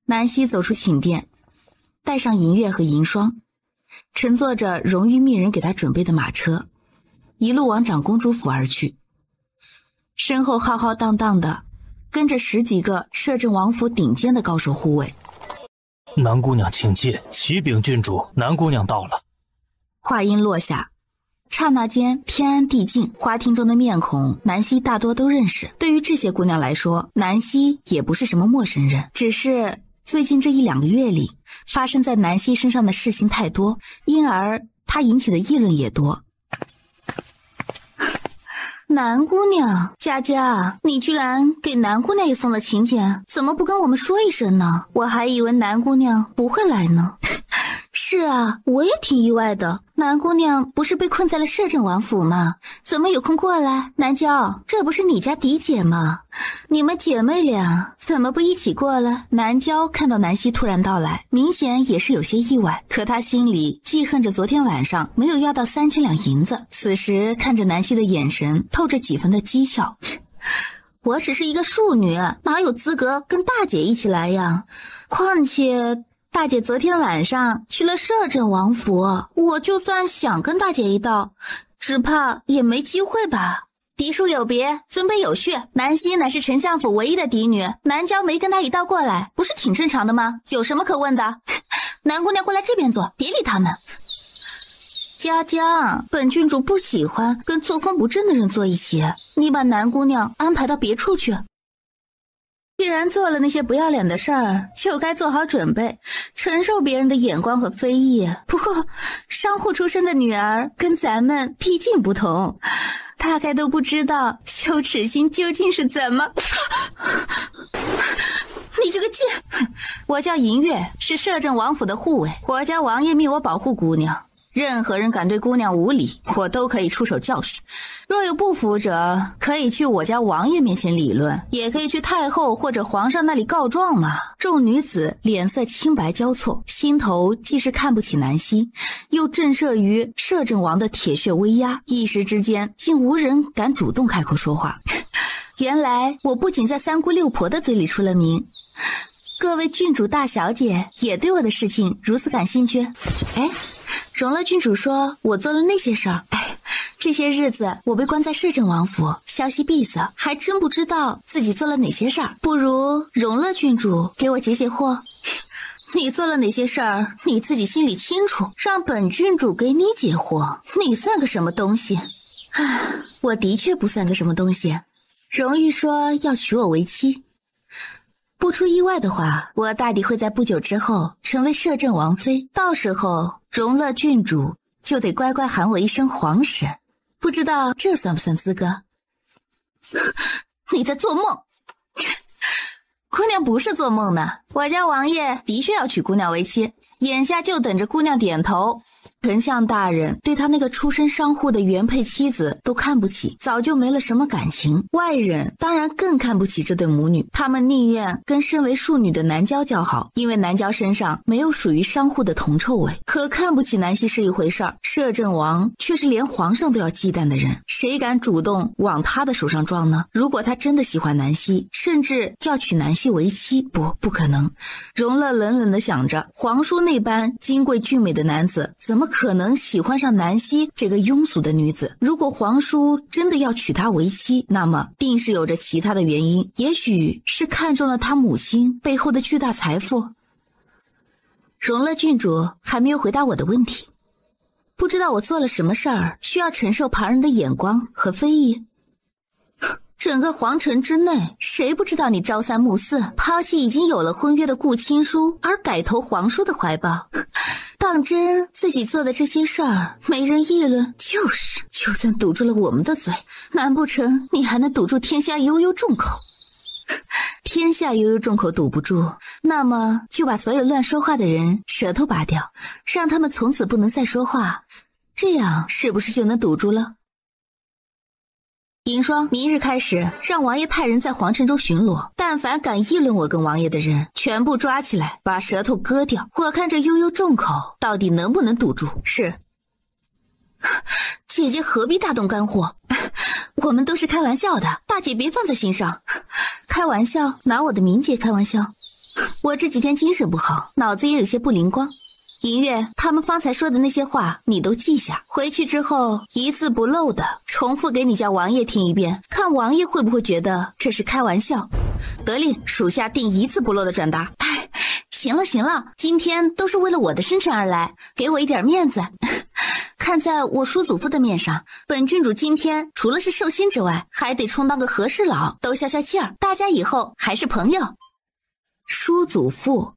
[SPEAKER 3] 南希走出寝殿，带上银月和银霜，乘坐着荣誉密人给她准备的马车，一路往长公主府而去。身后浩浩荡荡的跟着10几个摄政王府顶尖的高手护卫。
[SPEAKER 4] 南姑娘请进，启禀郡主，南姑娘到了。
[SPEAKER 3] 话音落下，刹那间天安地静，花厅中的面孔南希大多都认识。对于这些姑娘来说，南希也不是什么陌生人，只是最近这1-2个月里发生在南希身上的事情太多，因而她引起的议论也多。
[SPEAKER 1] 南姑娘，佳佳，你居然给南姑娘也送了请柬，怎么不跟我们说一声呢？我还以为南姑娘不会来呢。是啊，我也挺意外的。南姑娘不是被困在了摄政王府吗？怎么有空过来？南娇，这不是你家嫡姐吗？你们姐妹俩怎么不一起过来？南娇看到南希突然到来，明显也是有些意外，可她心里记恨着昨天晚上没有要到3000两银子。此时看着南希的眼神透着几分的讥笑。我只是一个庶女，哪有资格跟大姐一起来呀？况且大姐昨天晚上去了摄政王府，我就算想跟大姐一道，只怕也没机会吧。嫡庶有别，尊卑有序，南希乃是丞相府唯一的嫡女，南娇没跟她一道过来，不是挺正常的吗？有什么可问的？南姑娘过来这边坐，别理他们。佳佳，本郡主不喜欢跟作风不正的人坐一起，你把南姑娘安排到别处去。既然做了那些不要脸的事儿，就该做好准备，承受别人的眼光和非议。不过，商户出身的女儿跟咱们毕竟不同，大概都不知道羞耻心究竟是怎么。你这个贱！我叫银月，是摄政王府的护卫，我家王爷命我保护姑娘。任何人敢对姑娘无礼，我都可以出手教训。若有不服者，可以去我家王爷面前理论，也可以去太后或者皇上那里告状嘛。众女子脸色青白交错，心头既是看不起南希，又震慑于摄政王的铁血威压，一时之间竟无人敢主动开口说话。原来我不仅在三姑六婆的嘴里出了名，各位郡主大小姐也对我的事情如此感兴趣。哎，荣乐郡主说我做了那些事儿，这些日子我被关在摄政王府，消息闭塞，还真不知道自己做了哪些事儿。不如荣乐郡主给我解解惑。你做了哪些事儿，你自己心里清楚，让本郡主给你解惑，你算个什么东西？我的确不算个什么东西。荣玉说要娶我为妻，不出意外的话，我大抵会在不久之后成为摄政王妃，到时候荣乐郡主就得乖乖喊我一声皇婶，不知道这算不算资格？你在做梦！姑娘不是做梦呢，我家王爷的确要娶姑娘为妻，眼下就等着姑娘点头。丞相大人对他那个出身商户的原配妻子都看不起，早就没了什么感情，外人当然更看不起这对母女，他们宁愿跟身为庶女的南娇交好，因为南娇身上没有属于商户的铜臭味。可看不起南希是一回事儿，摄政王却是连皇上都要忌惮的人，谁敢主动往他的手上撞呢？如果他真的喜欢南希，甚至要娶南希为妻，不可能。荣乐冷冷地想着，皇叔那般金贵俊美的男子怎么可能喜欢上南希这个庸俗的女子？如果皇叔真的要娶她为妻，那么定是有着其他的原因，也许是看中了他母亲背后的巨大财富。荣乐郡主还没有回答我的问题，不知道我做了什么事儿需要承受旁人的眼光和非议？整个皇城之内，谁不知道你朝三暮四，抛弃已经有了婚约的顾亲叔，而改投皇叔的怀抱？当真自己做的这些事儿没人议论？就算堵住了我们的嘴，难不成你还能堵住天下悠悠众口？天下悠悠众口堵不住，那么就把所有乱说话的人舌头拔掉，让他们从此不能再说话，这样是不是就能堵住了？
[SPEAKER 3] 银霜，明日开始，让王爷派人在皇城中巡逻，但凡敢议论我跟王爷的人，全部抓起来，把舌头割掉。我看这悠悠重口到底能不能堵住。是。姐姐何必大动肝火？我们都是开玩笑的，大姐别放在心上。开玩笑？拿我的名节开玩笑？我这几天精神不好，脑子也有些不灵光。银月，他们方才说的那些话你都记下，回去之后一字不漏的重复给你家王爷听一遍，看王爷会不会觉得这是开玩笑。得令，属下定一字不漏的转达。行了行了，今天都是为了我的生辰而来，给我一点面子。看在我叔祖父的面上，本郡主今天除了是寿星之外，还得充当个和事佬，都消消气儿，大家以后还是朋友。叔祖父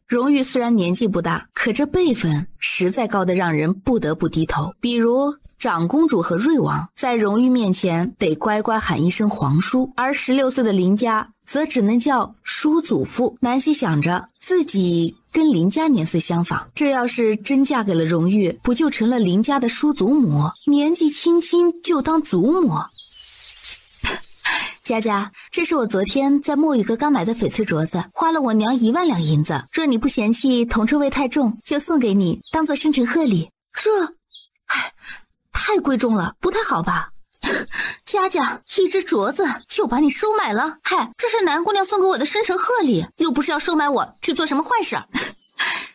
[SPEAKER 3] 荣誉虽然年纪不大，可这辈分实在高得让人不得不低头。比如长公主和瑞王在荣誉面前得乖乖喊一声皇叔，而16岁的林家则只能叫叔祖父。南希想着自己跟林家年岁相仿，这要是真嫁给了荣誉，不就成了林家的叔祖母？年纪轻轻就当祖母。佳佳，这是我昨天在墨雨阁刚买的翡翠镯子，花了我娘1万两银子。若你不嫌弃铜臭味太重，就送给你，当做生辰贺礼。太贵重了，不太好吧？佳佳，一只镯子就把你收买了？这是南姑娘送给我的生辰贺礼，又不是要收买我去做什么坏事。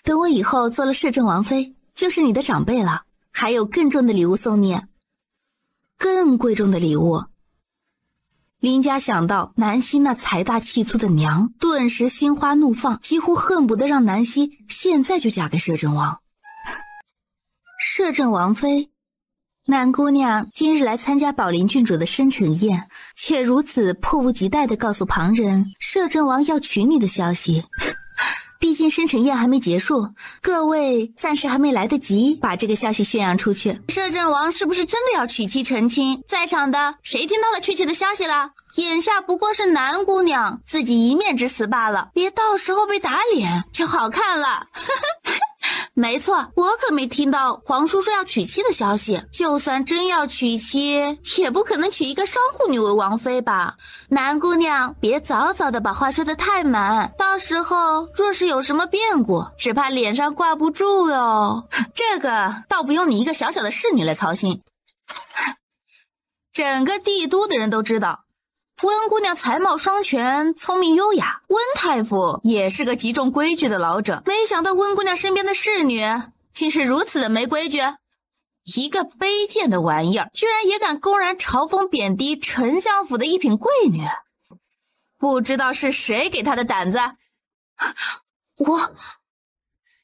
[SPEAKER 3] 等我以后做了摄政王妃，就是你的长辈了，还有更重的礼物送你，更贵重的礼物。林家想到南希那财大气粗的娘，顿时心花怒放，几乎恨不得让南希现在就嫁给摄政王。摄政王妃，南姑娘今日来参加宝林郡主的生辰宴，且如此迫不及待地告诉旁人摄政王要娶你的消息。毕竟生辰宴还没结束，各位暂时还没来得及把这个消息宣扬出去。
[SPEAKER 1] 摄政王是不是真的要娶妻成亲？在场的谁听到了确切的消息了？眼下不过是南姑娘自己一面之词罢了，别到时候被打脸就好看了。没错，我可没听到皇叔说要娶妻的消息。就算真要娶妻，也不可能娶一个商户女为王妃吧？南姑娘别早早的把话说得太满，到时候若是有什么变故，只怕脸上挂不住哟。这个倒不用你一个小小的侍女来操心，整个帝都的人都知道温姑娘才貌双全，聪明优雅。温太傅也是个极重规矩的老者，没想到温姑娘身边的侍女竟是如此的没规矩。一个卑贱的玩意儿，居然也敢公然嘲讽贬低丞相府的一品贵女，不知道是谁给她的胆子。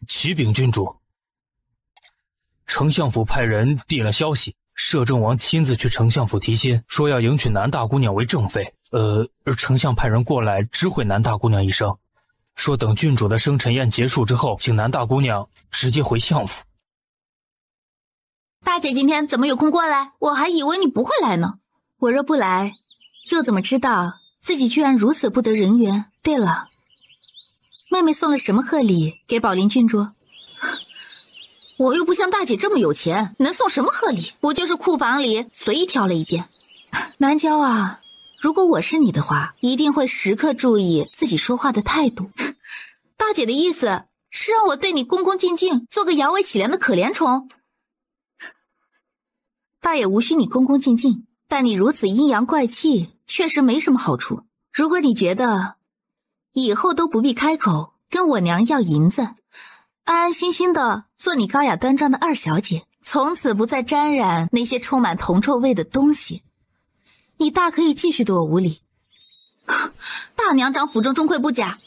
[SPEAKER 4] 启禀郡主，丞相府派人递了消息，摄政王亲自去丞相府提亲，说要迎娶南大姑娘为正妃。丞相派人过来知会南大姑娘一声，说等郡主的生辰宴结束之后，请南大姑娘直接回相府。
[SPEAKER 1] 大姐今天怎么有空过来？我还以为你不会来呢。
[SPEAKER 3] 我若不来，又怎么知道自己居然如此不得人缘？对了，妹妹送了什么贺礼给宝林郡主？
[SPEAKER 1] 我又不像大姐这么有钱，能送什么贺礼？不就是库房里随意挑了一件。
[SPEAKER 3] 南郊啊，如果我是你的话，一定会时刻注意自己说话的态度。
[SPEAKER 1] 大姐的意思是让我对你恭恭敬敬，做个摇尾乞怜的可怜虫？
[SPEAKER 3] 倒也无需你恭恭敬敬，但你如此阴阳怪气，确实没什么好处。如果你觉得以后都不必开口跟我娘要银子，安安心心的做你高雅端庄的二小姐，从此不再沾染那些充满铜臭味的东西，你大可以继续对我无礼。
[SPEAKER 1] 大娘长府中钟馗不假，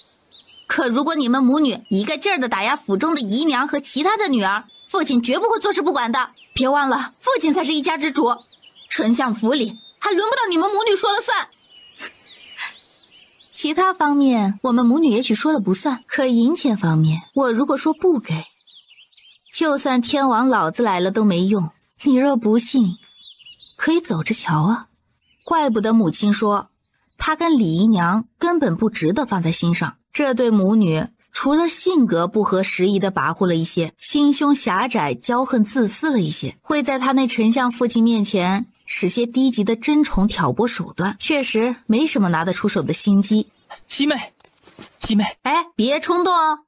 [SPEAKER 1] 可如果你们母女一个劲儿的打压府中的姨娘和其他的女儿，父亲绝不会坐视不管的。别忘了，父亲才是一家之主，丞相府里还轮不到你们母女说了算。
[SPEAKER 3] 其他方面我们母女也许说了不算，可银钱方面，我如果说不给，就算天王老子来了都没用。你若不信，可以走着瞧啊。怪不得母亲说她跟李姨娘根本不值得放在心上。这对母女除了性格不合时宜的跋扈了一些，心胸狭窄、骄横自私了一些，会在她那丞相父亲面前使些低级的争宠挑拨手段，确实没什么拿得出手的心机。
[SPEAKER 2] 西妹，西妹，
[SPEAKER 3] 哎，别冲动哦，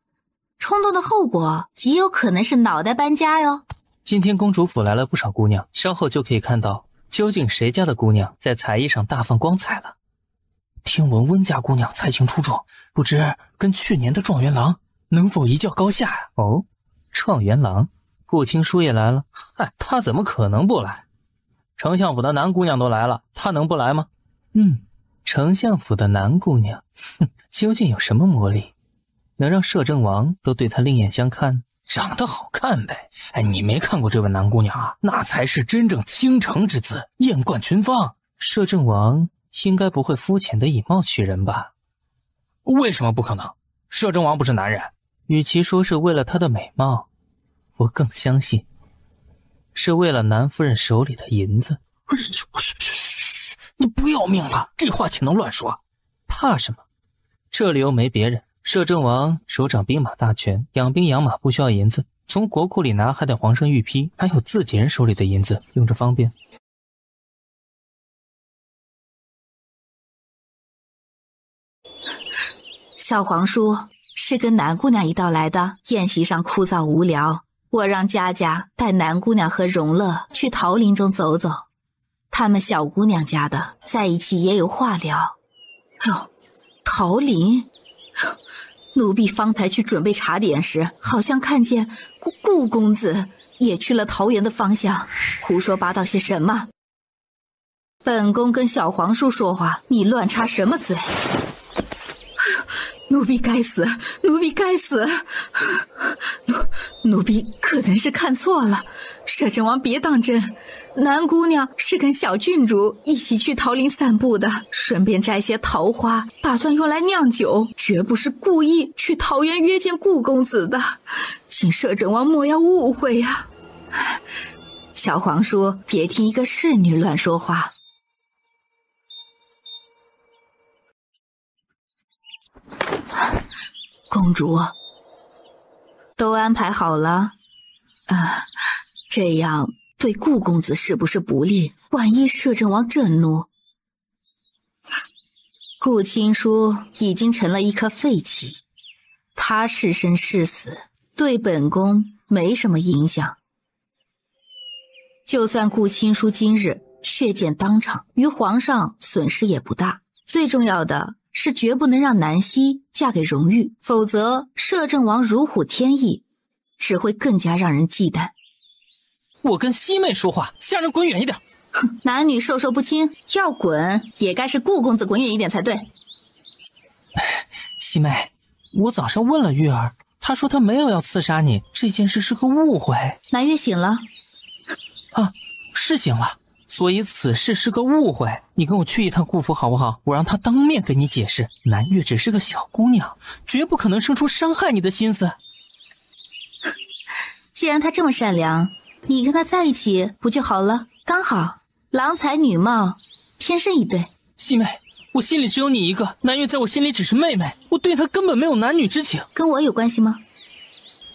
[SPEAKER 3] 冲动的后果极有可能是脑袋搬家哟。
[SPEAKER 2] 今天公主府来了不少姑娘，稍后就可以看到究竟谁家的姑娘在才艺上大放光彩了。听闻温家姑娘才情出众，不知跟去年的状元郎能否一较高下呀？哦，状元郎，顾青书也来了。嗨，他怎么可能不来？丞相府的男姑娘都来了，他能不来吗？丞相府的男姑娘，究竟有什么魔力，能让摄政王都对她另眼相看？长得好看呗。哎，你没看过这位男姑娘啊？那才是真正倾城之姿，艳冠群芳。摄政王应该不会肤浅的以貌取人吧？为什么不可能？摄政王不是男人。与其说是为了她的美貌，我更相信是为了南夫人手里的银子。哎呦，嘘，你不要命了？这话岂能乱说？怕什么？这里又没别人。摄政王手掌兵马大权，养兵养马不需要银子，从国库里拿还得皇上御批，哪有自己人手里的银子用着方便？
[SPEAKER 3] 小皇叔是跟南姑娘一道来的，宴席上枯燥无聊，我让佳佳带南姑娘和荣乐去桃林中走走，他们小姑娘家的在一起也有话聊。哟，桃林，奴婢方才去准备茶点时，好像看见顾公子也去了桃园的方向，胡说八道些什么？本宫跟小皇叔说话，你乱插什么嘴？奴婢该死，奴婢该死，奴婢可能是看错了，摄政王别当真，南姑娘是跟小郡主一起去桃林散步的，顺便摘些桃花，打算用来酿酒，绝不是故意去桃园约见顾公子的，请摄政王莫要误会呀。小皇叔别听一个侍女乱说话。公主，都安排好了。这样对顾公子是不是不利？万一摄政王震怒，顾青书已经成了一颗废弃，他是生是死对本宫没什么影响。就算顾青书今日血溅当场，于皇上损失也不大。最重要的是绝不能让南希嫁给荣誉，否则摄政王如虎添翼，只会更加让人忌惮。
[SPEAKER 2] 我跟西妹说话，下人滚远一点。
[SPEAKER 3] 哼，男女授受不亲，要滚也该是顾公子滚远一点才对。
[SPEAKER 2] 西妹，我早上问了玉儿，她说她没有要刺杀你，这件事是个误会。
[SPEAKER 3] 南月醒了？
[SPEAKER 2] 啊，是醒了。所以此事是个误会，你跟我去一趟顾府好不好？我让他当面跟你解释，南月只是个小姑娘，绝不可能生出伤害你的心思。
[SPEAKER 3] 既然她这么善良，你跟她在一起不就好了？刚好郎才女貌，天生一对。
[SPEAKER 2] 西妹，我心里只有你一个，南月在我心里只是妹妹，我对她根本没有男女之情。
[SPEAKER 3] 跟我有关系吗？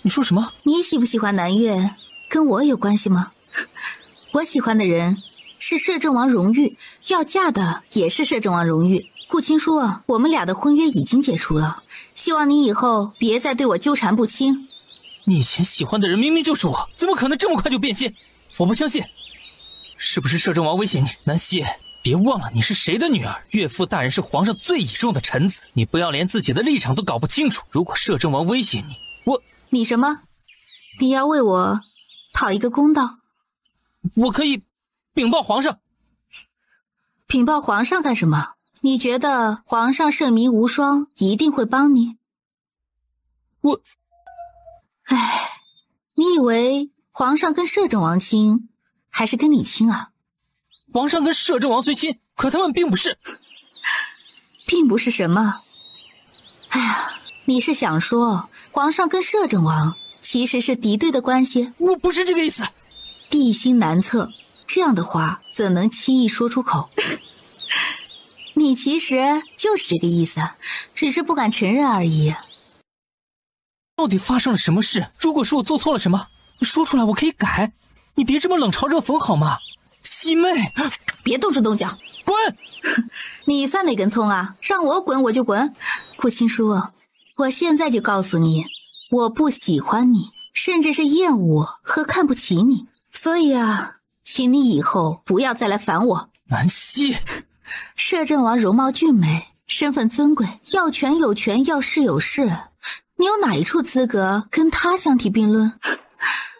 [SPEAKER 2] 你说什么？
[SPEAKER 3] 你喜不喜欢南月跟我有关系吗？我喜欢的人是摄政王荣誉，要嫁的也是摄政王荣誉。顾青书啊，我们俩的婚约已经解除了，希望你以后别再对我纠缠不清。
[SPEAKER 2] 你以前喜欢的人明明就是我，怎么可能这么快就变心？我不相信。是不是摄政王威胁你？南希，别忘了你是谁的女儿，岳父大人是皇上最倚重的臣子，你不要连自己的立场都搞不清楚。如果摄政王威胁你，
[SPEAKER 3] 你什么？你要为我讨一个公道？
[SPEAKER 2] 我可以禀报皇上。
[SPEAKER 3] 禀报皇上干什么？你觉得皇上圣明无双，一定会帮你？你以为皇上跟摄政王亲，还是跟你亲啊？
[SPEAKER 2] 皇上跟摄政王虽亲，可他们并不是。
[SPEAKER 3] 并不是什么？哎呀，你是想说皇上跟摄政王其实是敌对的关系？
[SPEAKER 2] 我不是这个意思。
[SPEAKER 3] 地心难测，这样的话怎能轻易说出口？你其实就是这个意思，只是不敢承认而已。
[SPEAKER 2] 到底发生了什么事？如果是我做错了什么，你说出来我可以改。你别这么冷嘲热讽好吗？西妹，
[SPEAKER 3] 别动手动脚，
[SPEAKER 2] 滚！
[SPEAKER 3] 你算哪根葱啊？让我滚我就滚。顾青书，我现在就告诉你，我不喜欢你，甚至是厌恶和看不起你。所以啊，请你以后不要再来烦我。
[SPEAKER 2] 南希，
[SPEAKER 3] 摄政王容貌俊美，身份尊贵，要权有权，要势有势，你有哪一处资格跟他相提并论？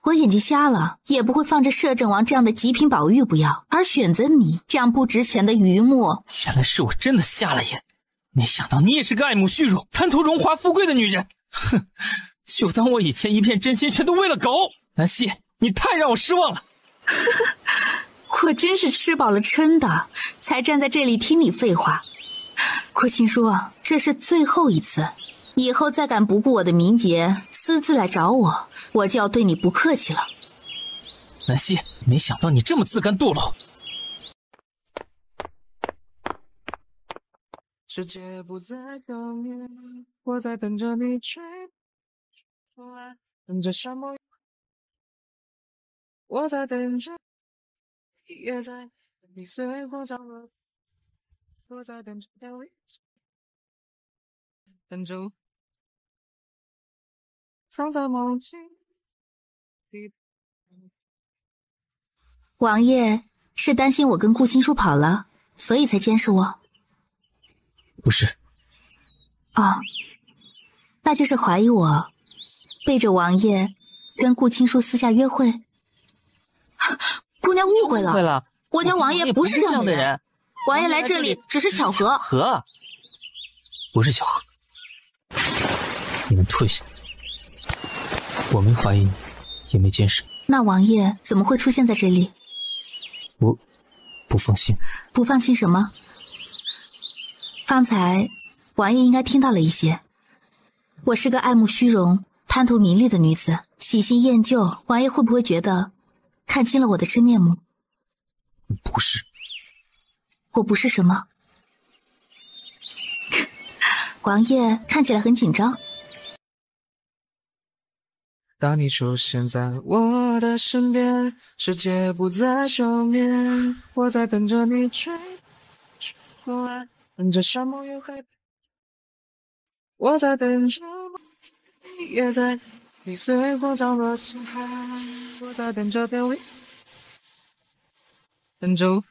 [SPEAKER 3] 我眼睛瞎了，也不会放着摄政王这样的极品宝玉不要，而选择你这样不值钱的榆木。
[SPEAKER 2] 原来是我真的瞎了眼，没想到你也是个爱慕虚荣、贪图荣华富贵的女人。哼，就当我以前一片真心全都喂了狗。南希，你太让我失望了。
[SPEAKER 3] 我真是吃饱了撑的，才站在这里听你废话。顾青书，这是最后一次，以后再敢不顾我的名节，私自来找我，我就要对你不客气了。
[SPEAKER 2] 南希，没想到你这么自甘堕落。
[SPEAKER 5] 世界不再等你，我在等着你吹出来，等着沙漠，我在等着，也在你随风涨落，我在等着飘离，等着藏在梦境里。
[SPEAKER 3] 王爷是担心我跟顾青书跑了，所以才监视我。
[SPEAKER 2] 不是。
[SPEAKER 3] 哦，那就是怀疑我背着王爷跟顾青书私下约会。姑娘误会了，
[SPEAKER 2] 对了，
[SPEAKER 3] 我家王爷不是这样的人。王爷来这里只是巧合。
[SPEAKER 2] 不是巧合。你们退下。我没怀疑你，也没监视你。
[SPEAKER 3] 那王爷怎么会出现在这里？
[SPEAKER 2] 我不放心。
[SPEAKER 3] 不放心什么？方才王爷应该听到了一些。我是个爱慕虚荣、贪图名利的女子，喜新厌旧，王爷会不会觉得看清了我的真面目？
[SPEAKER 2] 不是。
[SPEAKER 3] 我不是什么？王爷看起来很紧张。
[SPEAKER 5] 当你出现在我的身边，世界不再休眠，我在等着你吹出来，等着沙漠有海，我在等着，也在你随风涨落心海，我在等着飘离，等着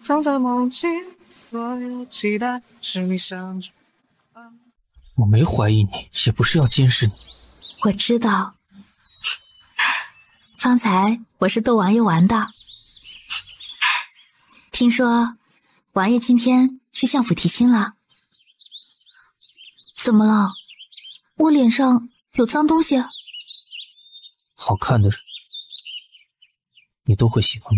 [SPEAKER 5] 藏在梦境，所有期待是你想着。
[SPEAKER 2] 我没怀疑你，也不是要监视你。
[SPEAKER 3] 我知道，方才我是逗王爷玩的。听说王爷今天去相府提亲了。怎么了？我脸上有脏东西？
[SPEAKER 2] 好看的人，你都会喜欢。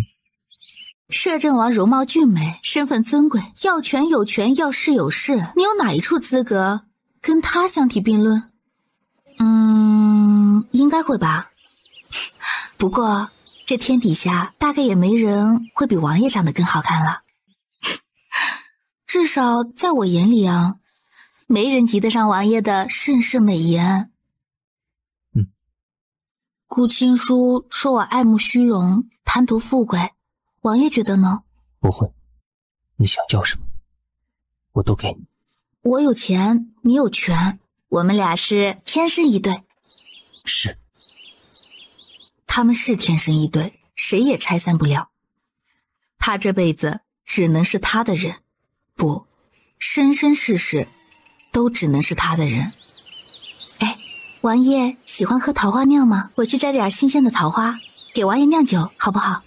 [SPEAKER 3] 摄政王容貌俊美，身份尊贵，要权有权，要势有势，你有哪一处资格跟他相提并论？应该会吧。不过这天底下大概也没人会比王爷长得更好看了。至少在我眼里啊，没人及得上王爷的盛世美颜。顾青书说我爱慕虚荣，贪图富贵，王爷觉得呢？
[SPEAKER 2] 不会，你想要什么，我都给你。
[SPEAKER 3] 我有钱，你有权，我们俩是天生一对。
[SPEAKER 2] 是。
[SPEAKER 3] 他们是天生一对，谁也拆散不了。他这辈子只能是他的人，不，生生世世都只能是他的人。哎，王爷喜欢喝桃花酿吗？我去摘点新鲜的桃花，给王爷酿酒，好不好？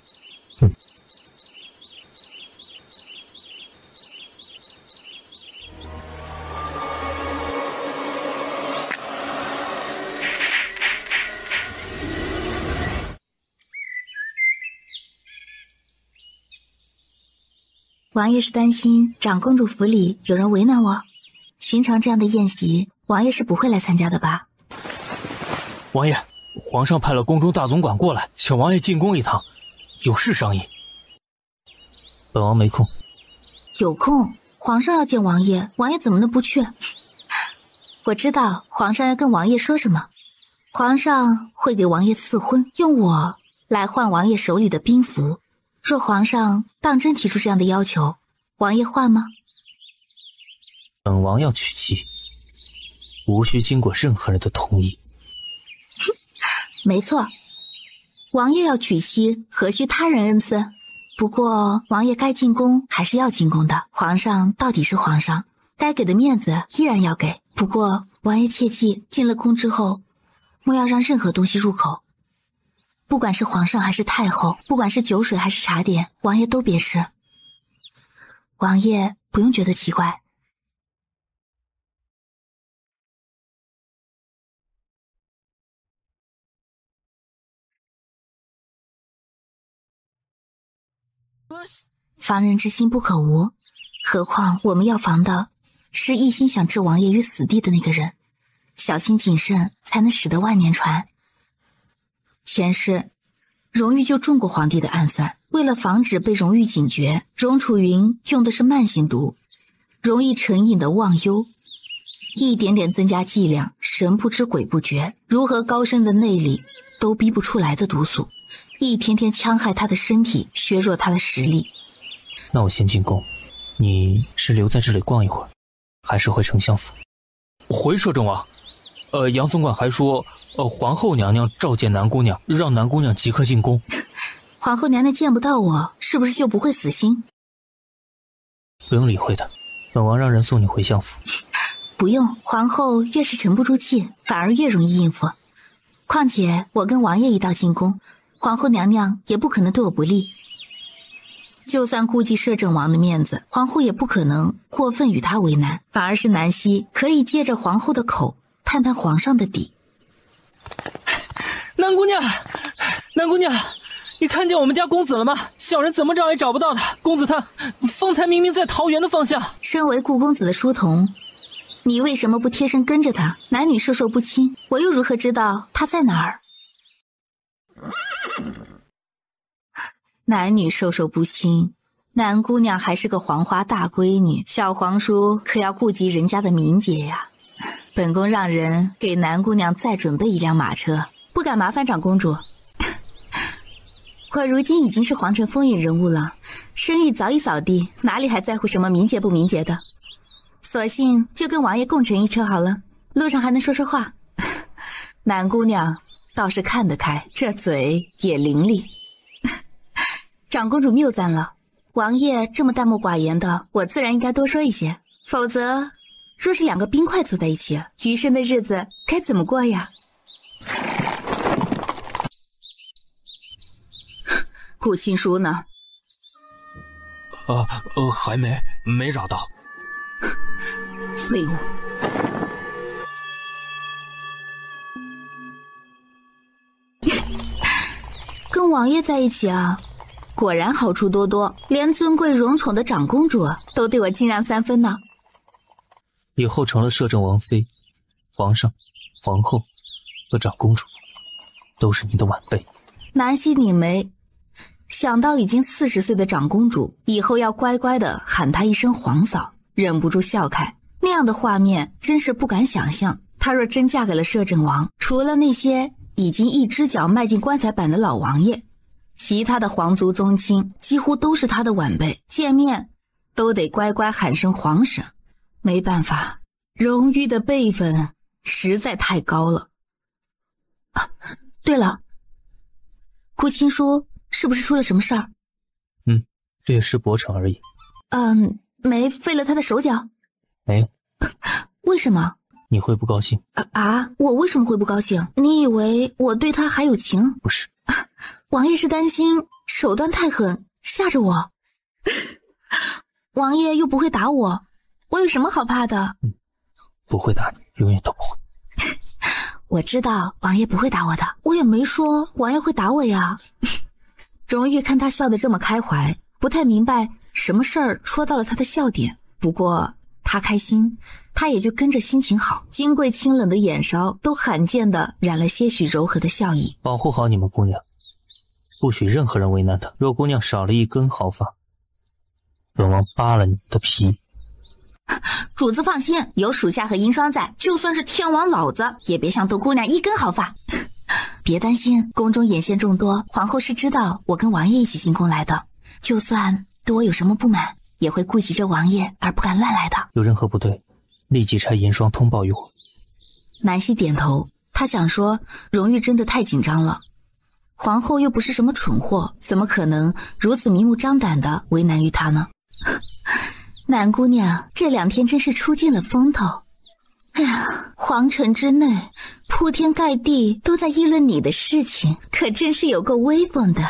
[SPEAKER 3] 王爷是担心长公主府里有人为难我，寻常这样的宴席，王爷是不会来参加的吧？
[SPEAKER 4] 王爷，皇上派了宫中大总管过来，请王爷进宫一趟，有事商议。
[SPEAKER 2] 本王没空。
[SPEAKER 3] 有空，皇上要见王爷，王爷怎么能不去？我知道皇上要跟王爷说什么，皇上会给王爷赐婚，用我来换王爷手里的兵符。若皇上当真提出这样的要求，王爷换吗？
[SPEAKER 4] 本王要娶妻，无需经过任何人的同意。
[SPEAKER 3] 没错，王爷要娶妻，何须他人恩赐？不过王爷该进宫还是要进宫的，皇上到底是皇上，该给的面子依然要给。不过王爷切记，进了宫之后，莫要让任何东西入口。不管是皇上还是太后，不管是酒水还是茶点，王爷都别吃。王爷不用觉得奇怪。防人之心不可无，何况我们要防的是一心想置王爷于死地的那个人。小心谨慎，才能使得万年传。前世荣玉就中过皇帝的暗算，为了防止被荣玉警觉，荣楚云用的是慢性毒，容易成瘾的忘忧，一点点增加剂量，神不知鬼不觉，如何高深的内力都逼不出来的毒素，一天天戕害他的身体，削弱他的实力。
[SPEAKER 4] 那我先进宫，你是留在这里逛一会儿，还是回丞相府？回摄政王。杨总管还说，皇后娘娘召见南姑娘，让南姑娘即刻进宫。
[SPEAKER 3] 皇后娘娘见不到我，是不是就不会死心？
[SPEAKER 4] 不用理会的，本王让人送你回相府。
[SPEAKER 3] 不用，皇后越是沉不住气，反而越容易应付。况且我跟王爷一道进宫，皇后娘娘也不可能对我不利。就算顾及摄政王的面子，皇后也不可能过分与他为难，反而是南希可以借着皇后的口探探皇上的底。
[SPEAKER 2] 南姑娘，南姑娘，你看见我们家公子了吗？小人怎么找也找不到他。公子他方才明明在桃园的方向。
[SPEAKER 3] 身为顾公子的书童，你为什么不贴身跟着他？男女授受不亲，我又如何知道他在哪儿？男女授受不亲，南姑娘还是个黄花大闺女，小皇叔可要顾及人家的名节呀。本宫让人给南姑娘再准备一辆马车，不敢麻烦长公主。我如今已经是皇城风云人物了，声誉早已扫地，哪里还在乎什么名节不名节的？索性就跟王爷共乘一车好了，路上还能说说话。南姑娘倒是看得开，这嘴也伶俐。长公主谬赞了，王爷这么淡漠寡言的，我自然应该多说一些，否则若是两个冰块凑在一起，余生的日子该怎么过呀？顾亲书呢？
[SPEAKER 4] 还没找到。
[SPEAKER 3] 废物！跟王爷在一起啊，果然好处多多，连尊贵荣宠的长公主都对我敬让3分呢。
[SPEAKER 4] 以后成了摄政王妃，皇上、皇后和长公主都是你的晚辈。
[SPEAKER 3] 南希你没想到已经40岁的长公主，以后要乖乖的喊她一声皇嫂，忍不住笑开。那样的画面真是不敢想象。她若真嫁给了摄政王，除了那些已经一只脚迈进棺材板的老王爷，其他的皇族宗亲几乎都是她的晚辈，见面都得乖乖喊声皇婶。没办法，荣誉的辈分实在太高了。对了，顾亲书是不是出了什么事儿？
[SPEAKER 4] 略施薄惩而已。
[SPEAKER 3] 没废了他的手脚？
[SPEAKER 4] 没有。
[SPEAKER 3] 为什么？
[SPEAKER 4] 你会不高兴？
[SPEAKER 3] 我为什么会不高兴？你以为我对他还有情？
[SPEAKER 4] 不是，
[SPEAKER 3] 王爷是担心手段太狠，吓着我。王爷又不会打我，我有什么好怕的？
[SPEAKER 4] 不会打你，永远都不会。
[SPEAKER 3] 我知道王爷不会打我的，我也没说王爷会打我呀。荣玉看他笑得这么开怀，不太明白什么事儿戳到了他的笑点，不过他开心，他也就跟着心情好，金贵清冷的眼梢都罕见地染了些许柔和的笑意。
[SPEAKER 4] 保护好你们姑娘，不许任何人为难她。若姑娘少了一根毫发，本王扒了你的皮。
[SPEAKER 3] 主子放心，有属下和银霜在，就算是天王老子也别想动姑娘一根毫发。别担心，宫中眼线众多，皇后是知道我跟王爷一起进宫来的，就算对我有什么不满，也会顾及着王爷而不敢乱来的。
[SPEAKER 4] 有任何不对，立即差银霜通报于我。
[SPEAKER 3] 南希点头，她想说，荣誉真的太紧张了，皇后又不是什么蠢货，怎么可能如此明目张胆的为难于她呢？南姑娘这2天真是出尽了风头。哎呀，皇城之内铺天盖地都在议论你的事情，可真是有够威风的。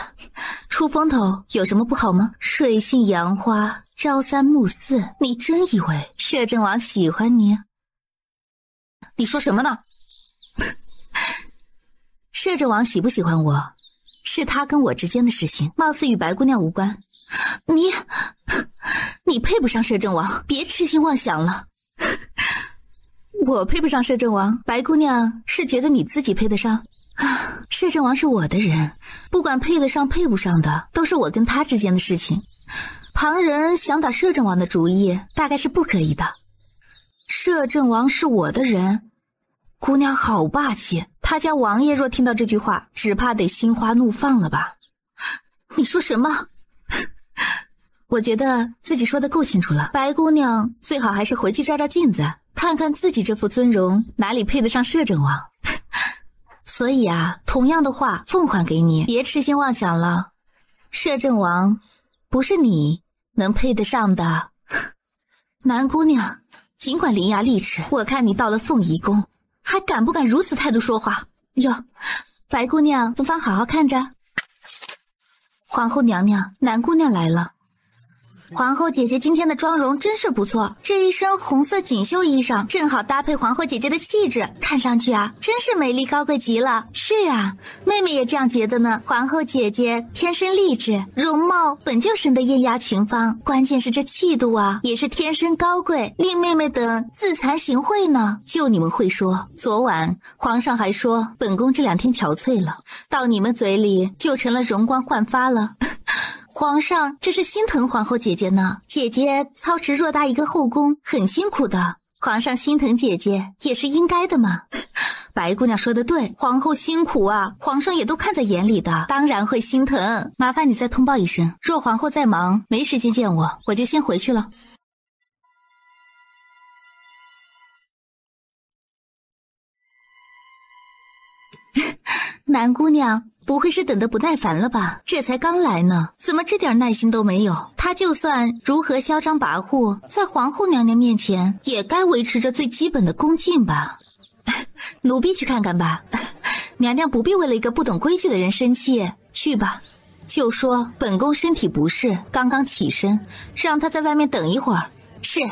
[SPEAKER 3] 出风头有什么不好吗？水性杨花，朝三暮四，你真以为摄政王喜欢你？
[SPEAKER 1] 你说什么呢？
[SPEAKER 3] 摄政王喜不喜欢我，是他跟我之间的事情，貌似与白姑娘无关。你配不上摄政王，别痴心妄想了。我配不上摄政王，白姑娘是觉得你自己配得上？摄政王是我的人，不管配得上配不上的，都是我跟他之间的事情。旁人想打摄政王的主意，大概是不可以的。摄政王是我的人，姑娘好霸气，他家王爷若听到这句话，只怕得心花怒放了吧？
[SPEAKER 1] 你说什么？
[SPEAKER 3] 我觉得自己说的够清楚了，白姑娘最好还是回去照照镜子，看看自己这副尊容哪里配得上摄政王。所以啊，同样的话奉还给你，别痴心妄想了。摄政王不是你能配得上的。南姑娘尽管伶牙俐齿，我看你到了凤仪宫还敢不敢如此态度说话？哟，白姑娘不妨好好看着。皇后娘娘，南姑娘来了。
[SPEAKER 1] 皇后姐姐今天的妆容真是不错，这一身红色锦绣衣裳正好搭配皇后姐姐的气质，看上去啊，真是美丽高贵极了。
[SPEAKER 3] 是啊，
[SPEAKER 1] 妹妹也这样觉得呢。皇后姐姐天生丽质，容貌本就生得艳压群芳，关键是这气度啊，也是天生高贵，令妹妹等自惭形秽呢。
[SPEAKER 3] 就你们会说，昨晚皇上还说本宫这2天憔悴了，到你们嘴里就成了容光焕发了。
[SPEAKER 1] 皇上这是心疼皇后姐姐呢，姐姐操持偌大一个后宫很辛苦的，皇上心疼姐姐也是应该的嘛。
[SPEAKER 3] 白姑娘说的对，皇后辛苦啊，皇上也都看在眼里的，当然会心疼。麻烦你再通报一声，若皇后在忙没时间见我，我就先回去了。南姑娘不会是等得不耐烦了吧？这才刚来呢，怎么这点耐心都没有？她就算如何嚣张跋扈，在皇后娘娘面前也该维持着最基本的恭敬吧。奴婢去看看吧，娘娘不必为了一个不懂规矩的人生气，去吧。就说本宫身体不适，刚刚起身，让她在外面等一会儿。是。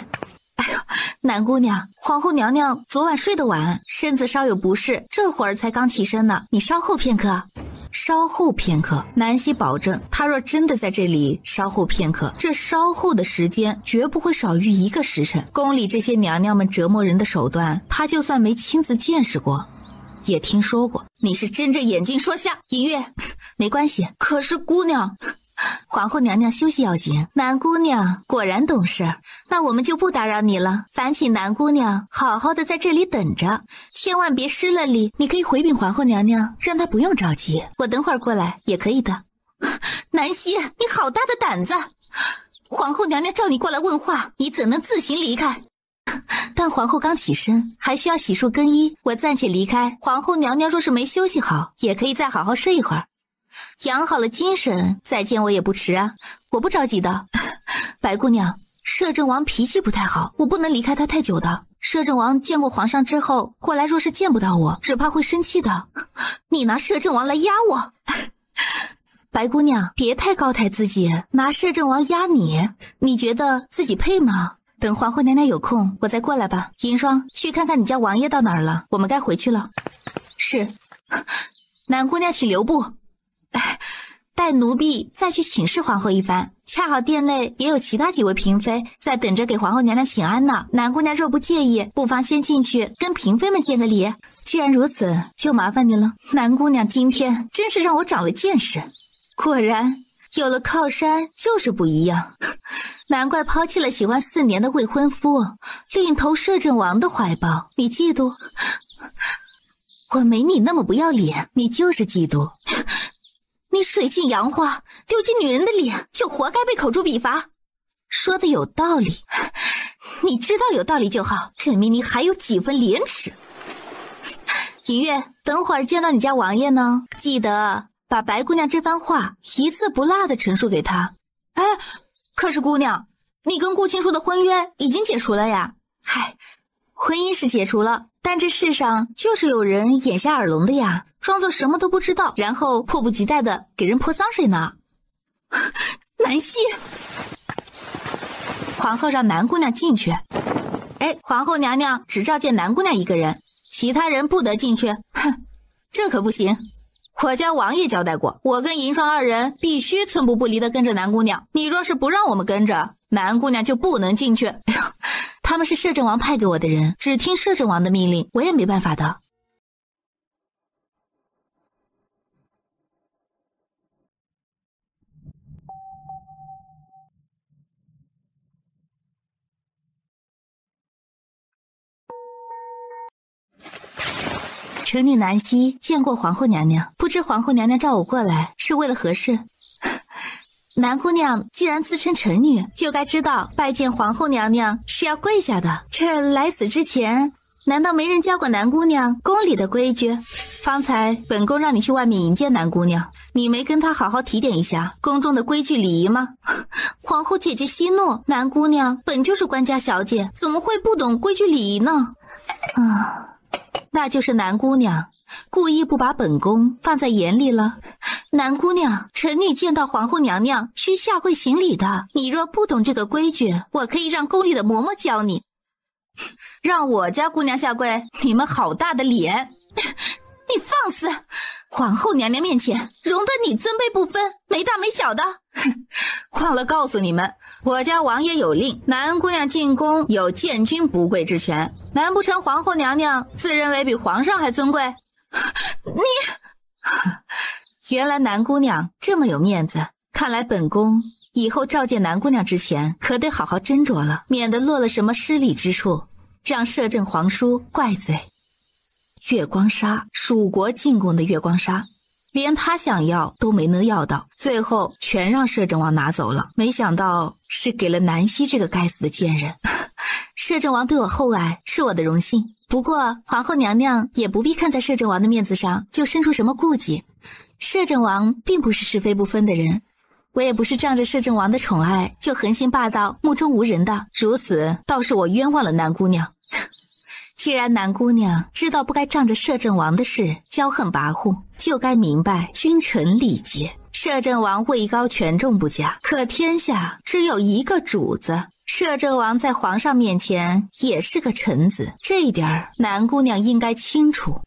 [SPEAKER 3] 哎呦，南姑娘，皇后娘娘昨晚睡得晚，身子稍有不适，这会儿才刚起身呢，你稍后片刻。稍后片刻，南希保证，她若真的在这里稍后片刻，这稍后的时间绝不会少于1个时辰。宫里这些娘娘们折磨人的手段，她就算没亲自见识过，也听说过。你是睁着眼睛说瞎。银月，没关系，可是姑娘，皇后娘娘休息要紧。南姑娘果然懂事，那我们就不打扰你了，烦请南姑娘好好的在这里等着，千万别失了礼。你可以回禀皇后娘娘，让她不用着急，我等会儿过来也可以的。
[SPEAKER 1] 南希，你好大的胆子！皇后娘娘召你过来问话，你怎能自行离开？
[SPEAKER 3] 但皇后刚起身，还需要洗漱更衣，我暂且离开。皇后娘娘若是没休息好，也可以再好好睡一会儿，养好了精神再见我也不迟啊，我不着急的。白姑娘，摄政王脾气不太好，我不能离开他太久的。摄政王见过皇上之后过来，若是见不到我，只怕会生气的。
[SPEAKER 1] 你拿摄政王来压我？
[SPEAKER 3] 白姑娘，别太高抬自己，拿摄政王压你，你觉得自己配吗？等皇后娘娘有空，我再过来吧。银霜，去看看你家王爷到哪儿了，我们该回去了。是。南姑娘请留步。待奴婢再去请示皇后一番，恰好殿内也有其他几位嫔妃在等着给皇后娘娘请安呢。南姑娘若不介意，不妨先进去跟嫔妃们见个礼。既然如此，就麻烦你了。南姑娘今天真是让我长了见识，果然有了靠山就是不一样，难怪抛弃了喜欢4年的未婚夫，另投摄政王的怀抱。你嫉妒？我没你那么不要脸，你就是嫉妒。
[SPEAKER 1] 你水性杨花，丢尽女人的脸，就活该被口诛笔伐。
[SPEAKER 3] 说的有道理，
[SPEAKER 1] 你知道有道理就好，证明你还有几分廉耻。
[SPEAKER 3] 锦月，等会儿见到你家王爷呢，记得把白姑娘这番话一字不落的陈述给他。
[SPEAKER 1] 哎，可是姑娘，你跟顾青书的婚约已经解除了呀。
[SPEAKER 3] 嗨，婚姻是解除了，但这世上就是有人眼瞎耳聋的呀，装作什么都不知道，然后迫不及待的给人泼脏水呢。
[SPEAKER 1] 南希，
[SPEAKER 3] 皇后让南姑娘进去。
[SPEAKER 1] 哎，皇后娘娘只召见南姑娘一个人，其他人不得进去。哼，这可不行。我家王爷交代过，我跟银霜二人必须寸步不离的跟着南姑娘。你若是不让我们跟着，南姑娘就不能进去。
[SPEAKER 3] 哎呦，他们是摄政王派给我的人，只听摄政王的命令，我也没办法的。臣女南希见过皇后娘娘，不知皇后娘娘召我过来是为了何事？南姑娘既然自称臣女，就该知道拜见皇后娘娘是要跪下的。这来死之前，难道没人教过南姑娘宫里的规矩？方才本宫让你去外面迎接南姑娘，你没跟她好好提点一下宫中的规矩礼仪吗？
[SPEAKER 1] 皇后姐姐息怒，南姑娘本就是官家小姐，怎么会不懂规矩礼仪呢？
[SPEAKER 3] 那就是南姑娘故意不把本宫放在眼里了。
[SPEAKER 1] 南姑娘，臣女见到皇后娘娘需下跪行礼的，你若不懂这个规矩，我可以让宫里的嬷嬷教你。让我家姑娘下跪，你们好大的脸！你放肆！皇后娘娘面前容得你尊卑不分，没大没小的。忘了告诉你们，我家王爷有令，南姑娘进宫有见君不跪之权。难不成皇后娘娘自认为比皇上还尊贵？你
[SPEAKER 3] 原来南姑娘这么有面子，看来本宫以后召见南姑娘之前可得好好斟酌了，免得落了什么失礼之处，让摄政皇叔怪罪。月光纱，蜀国进贡的月光纱，连他想要都没能要到，最后全让摄政王拿走了。没想到是给了南希这个该死的贱人。摄政王对我厚爱是我的荣幸，不过皇后娘娘也不必看在摄政王的面子上就生出什么顾忌。摄政王并不是是非不分的人，我也不是仗着摄政王的宠爱就横行霸道目中无人的，如此倒是我冤枉了南姑娘。既然南姑娘知道不该仗着摄政王的事骄横跋扈，就该明白君臣礼节。摄政王位高权重不假，可天下只有一个主子，摄政王在皇上面前也是个臣子，这一点南姑娘应该清楚。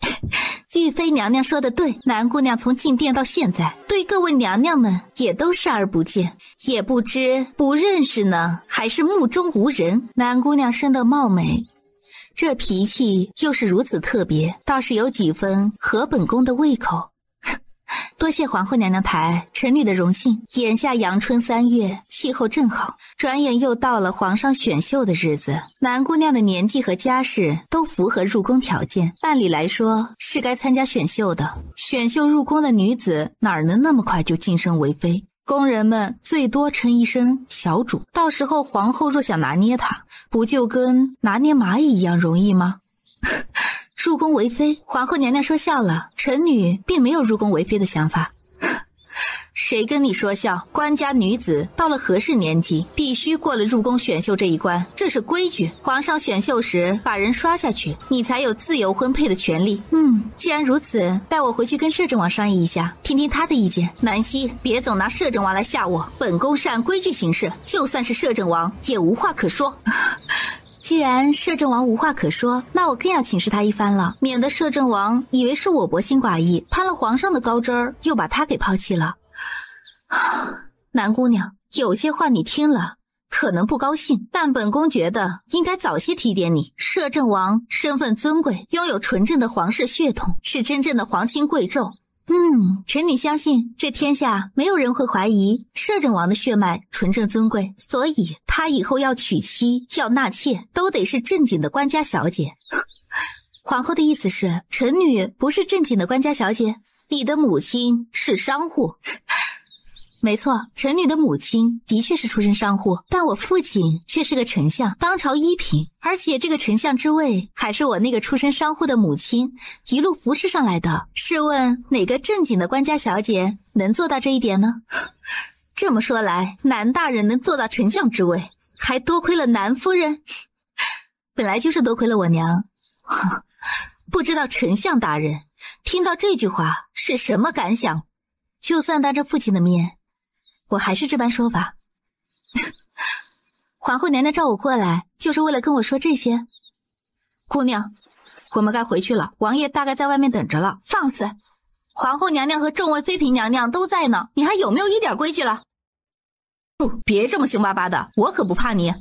[SPEAKER 3] 玉妃娘娘说的对，南姑娘从进殿到现在，对各位娘娘们也都视而不见，也不知不认识呢，还是目中无人。南姑娘生得貌美，这脾气又是如此特别，倒是有几分合本宫的胃口。多谢皇后娘娘抬爱，臣女的荣幸。眼下阳春3月，气候正好，转眼又到了皇上选秀的日子。南姑娘的年纪和家世都符合入宫条件，按理来说是该参加选秀的。选秀入宫的女子哪能那么快就晋升为妃？宫人们最多称一声小主，到时候皇后若想拿捏她，不就跟拿捏蚂蚁一样容易吗？入宫为妃，皇后娘娘说笑了，臣女并没有入宫为妃的想法。谁跟你说笑？官家女子到了合适年纪，必须过了入宫选秀这一关，这是规矩。皇上选秀时把人刷下去，你才有自由婚配的权利。既然如此，带我回去跟摄政王商议一下，听听他的意见。南希，别总拿摄政王来吓我，本宫是按规矩行事，就算是摄政王也无话可说。既然摄政王无话可说，那我更要请示他一番了，免得摄政王以为是我薄心寡义，攀了皇上的高枝儿，又把他给抛弃了。南姑娘，有些话你听了可能不高兴，但本宫觉得应该早些提点你。摄政王身份尊贵，拥有纯正的皇室血统，是真正的皇亲贵胄。臣女相信这天下没有人会怀疑摄政王的血脉纯正尊贵，所以他以后要娶妻要纳妾都得是正经的官家小姐。皇后的意思是，臣女不是正经的官家小姐，你的母亲是商户。没错，臣女的母亲的确是出身商户，但我父亲却是个丞相，当朝一品，而且这个丞相之位还是我那个出身商户的母亲一路扶持上来的。试问哪个正经的官家小姐能做到这一点呢？这么说来，南大人能做到丞相之位，还多亏了南夫人。本来就是多亏了我娘。不知道丞相大人听到这句话是什么感想？就算当着父亲的面，我还是这般说法。皇后娘娘召我过来，就是为了跟我说这些。姑娘，我们该回去了，王爷大概在外面等着了。放肆！皇后娘娘和众位妃嫔娘娘都在呢，你还有没有一点规矩了？不，别这么凶巴巴的，我可不怕你。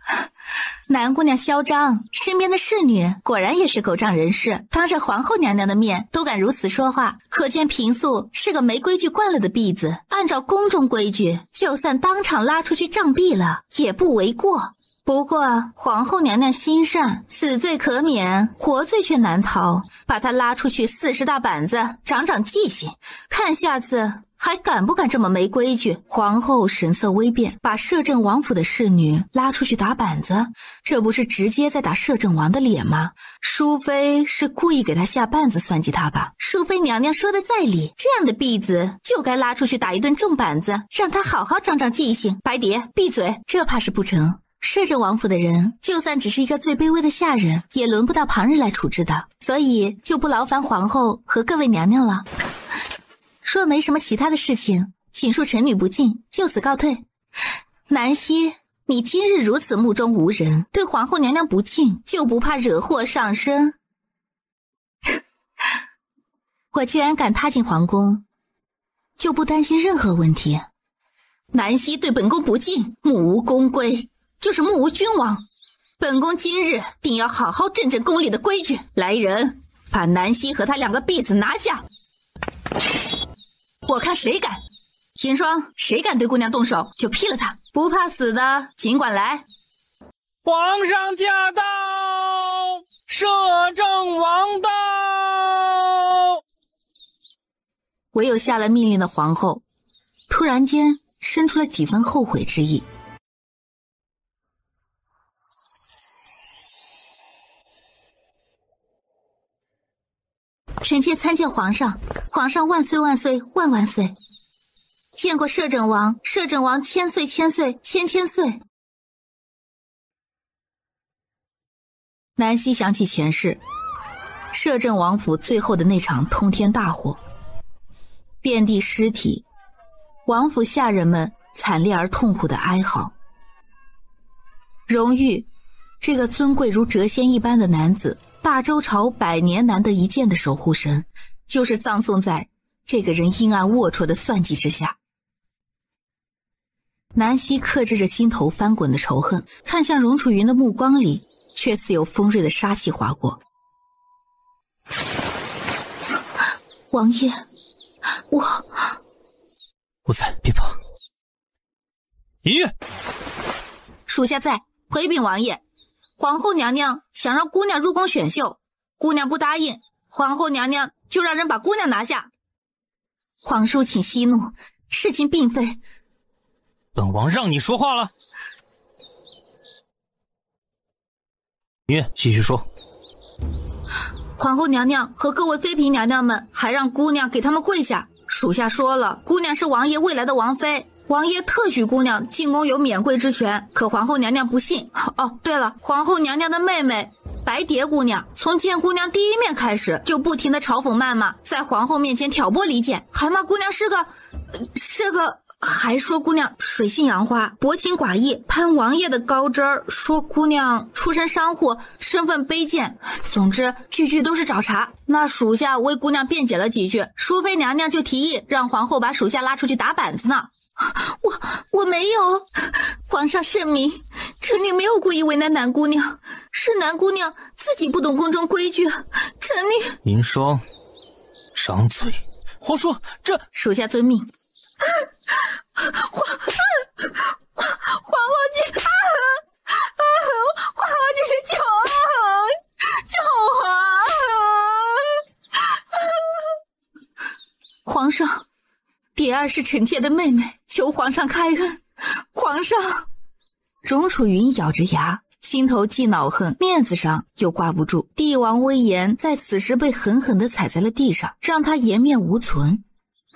[SPEAKER 3] 南姑娘嚣张，身边的侍女果然也是狗仗人势，当着皇后娘娘的面都敢如此说话，可见平素是个没规矩惯了的婢子。按照宫中规矩，就算当场拉出去杖毙了也不为过。不过皇后娘娘心善，死罪可免，活罪却难逃，把她拉出去40大板子，长长记性，看下次还敢不敢这么没规矩。皇后神色微变，把摄政王府的侍女拉出去打板子，这不是直接在打摄政王的脸吗？淑妃是故意给他下绊子算计他吧？淑妃娘娘说的在理，这样的婢子就该拉出去打一顿重板子，让他好好长长记性。白蝶闭嘴，这怕是不成。摄政王府的人就算只是一个最卑微的下人，也轮不到旁人来处置的，所以就不劳烦皇后和各位娘娘了。若没什么其他的事情，请恕臣女不敬，就此告退。南希，你今日如此目中无人，对皇后娘娘不敬，就不怕惹祸上身？我既然敢踏进皇宫，就不担心任何问题。南希对本宫不敬，目无公规，就是目无君王。本宫今日定要好好镇镇宫里的规矩。来人，把南希和他2个婢子拿下。我看谁敢！银霜，谁敢对姑娘动手，就劈了他！不怕死的尽管来。
[SPEAKER 2] 皇上驾到，摄政王到。
[SPEAKER 3] 唯有下了命令的皇后，突然间生出了几分后悔之意。臣妾参见皇上，皇上万岁万岁万万岁！见过摄政王，摄政王千岁千岁千千岁！南希想起前世，摄政王府最后的那场通天大火，遍地尸体，王府下人们惨烈而痛苦的哀嚎。荣誉，这个尊贵如谪仙一般的男子，大周朝100年难得一见的守护神，就是葬送在这个人阴暗龌龊的算计之下。南希克制着心头翻滚的仇恨，看向荣楚云的目光里却似有锋锐的杀气划过。王爷，
[SPEAKER 4] 无在，别怕。银月，
[SPEAKER 3] 属下在，回禀王爷。皇后娘娘想让姑娘入宫选秀，姑娘不答应，皇后娘娘就让人把姑娘拿下。皇叔请息怒，事情并非……
[SPEAKER 4] 本王让你说话了。银月，继续说。
[SPEAKER 3] 皇后娘娘和各位妃嫔娘娘们还让姑娘给他们跪下。属下说了，姑娘是王爷未来的王妃，王爷特许姑娘进宫有免跪之权，可皇后娘娘不信。哦，对了，皇后娘娘的妹妹白蝶姑娘，从见姑娘第一面开始，就不停地嘲讽谩骂，在皇后面前挑拨离间，还骂姑娘是个，还说姑娘水性杨花，薄情寡义，攀王爷的高枝儿，说姑娘出身商户，身份卑贱，总之句句都是找茬。那属下为姑娘辩解了几句，淑妃娘娘就提议让皇后把属下拉出去打板子呢。我没有，皇上圣明，臣女没有故意为难南姑娘，是南姑娘自己不懂宫中规矩，臣女……
[SPEAKER 4] 银霜，张嘴！
[SPEAKER 2] 皇叔，这
[SPEAKER 3] 属下遵命。皇后姐，皇后姐姐救我！儿是臣妾的妹妹，求皇上开恩。皇上！荣楚云咬着牙，心头既恼恨，面子上又挂不住。帝王威严在此时被狠狠地踩在了地上，让他颜面无存。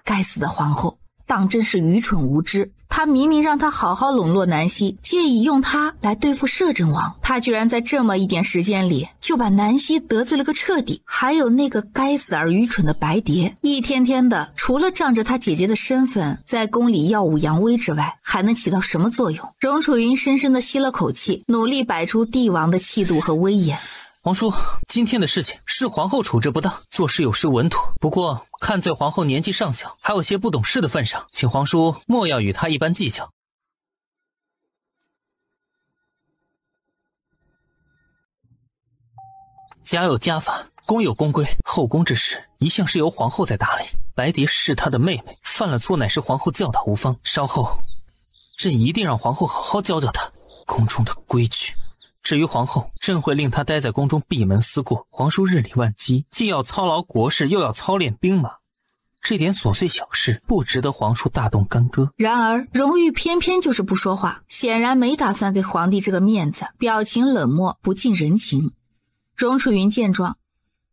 [SPEAKER 3] 该死的皇后，当真是愚蠢无知。他明明让他好好笼络南希，借以用他来对付摄政王，他居然在这么一点时间里就把南希得罪了个彻底。还有那个该死而愚蠢的白蝶，一天天的除了仗着他姐姐的身份在宫里耀武扬威之外，还能起到什么作用？荣楚云深深的吸了口气，努力摆出帝王的气度和威严。
[SPEAKER 2] 皇叔，今天的事情是皇后处置不当，做事有失稳妥。不过看在皇后年纪尚小，还有些不懂事的份上，请皇叔莫要与她一般计较。家有家法，宫有宫规，后宫之事一向是由皇后在打理。白蝶是她的妹妹，犯了错乃是皇后教导无方。稍后朕一定让皇后好好教教她宫中的规矩。至于皇后，朕会令她待在宫中闭门思过。皇叔日理万机，既要操劳国事，又要操练兵马，这点琐碎小事不值得皇叔大动干戈。
[SPEAKER 3] 然而荣玉偏偏就是不说话，显然没打算给皇帝这个面子，表情冷漠不近人情。荣楚云见状，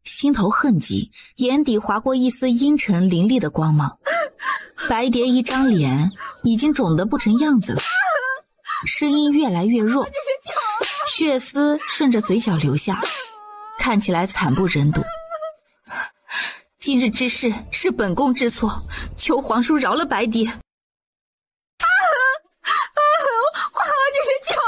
[SPEAKER 3] 心头恨极，眼底划过一丝阴沉凌厉的光芒。白蝶一张脸已经肿得不成样子了，声音越来越弱，血丝顺着嘴角流下，看起来惨不忍睹。今日之事是本宫之错，求皇叔饶了白蝶。皇后就是求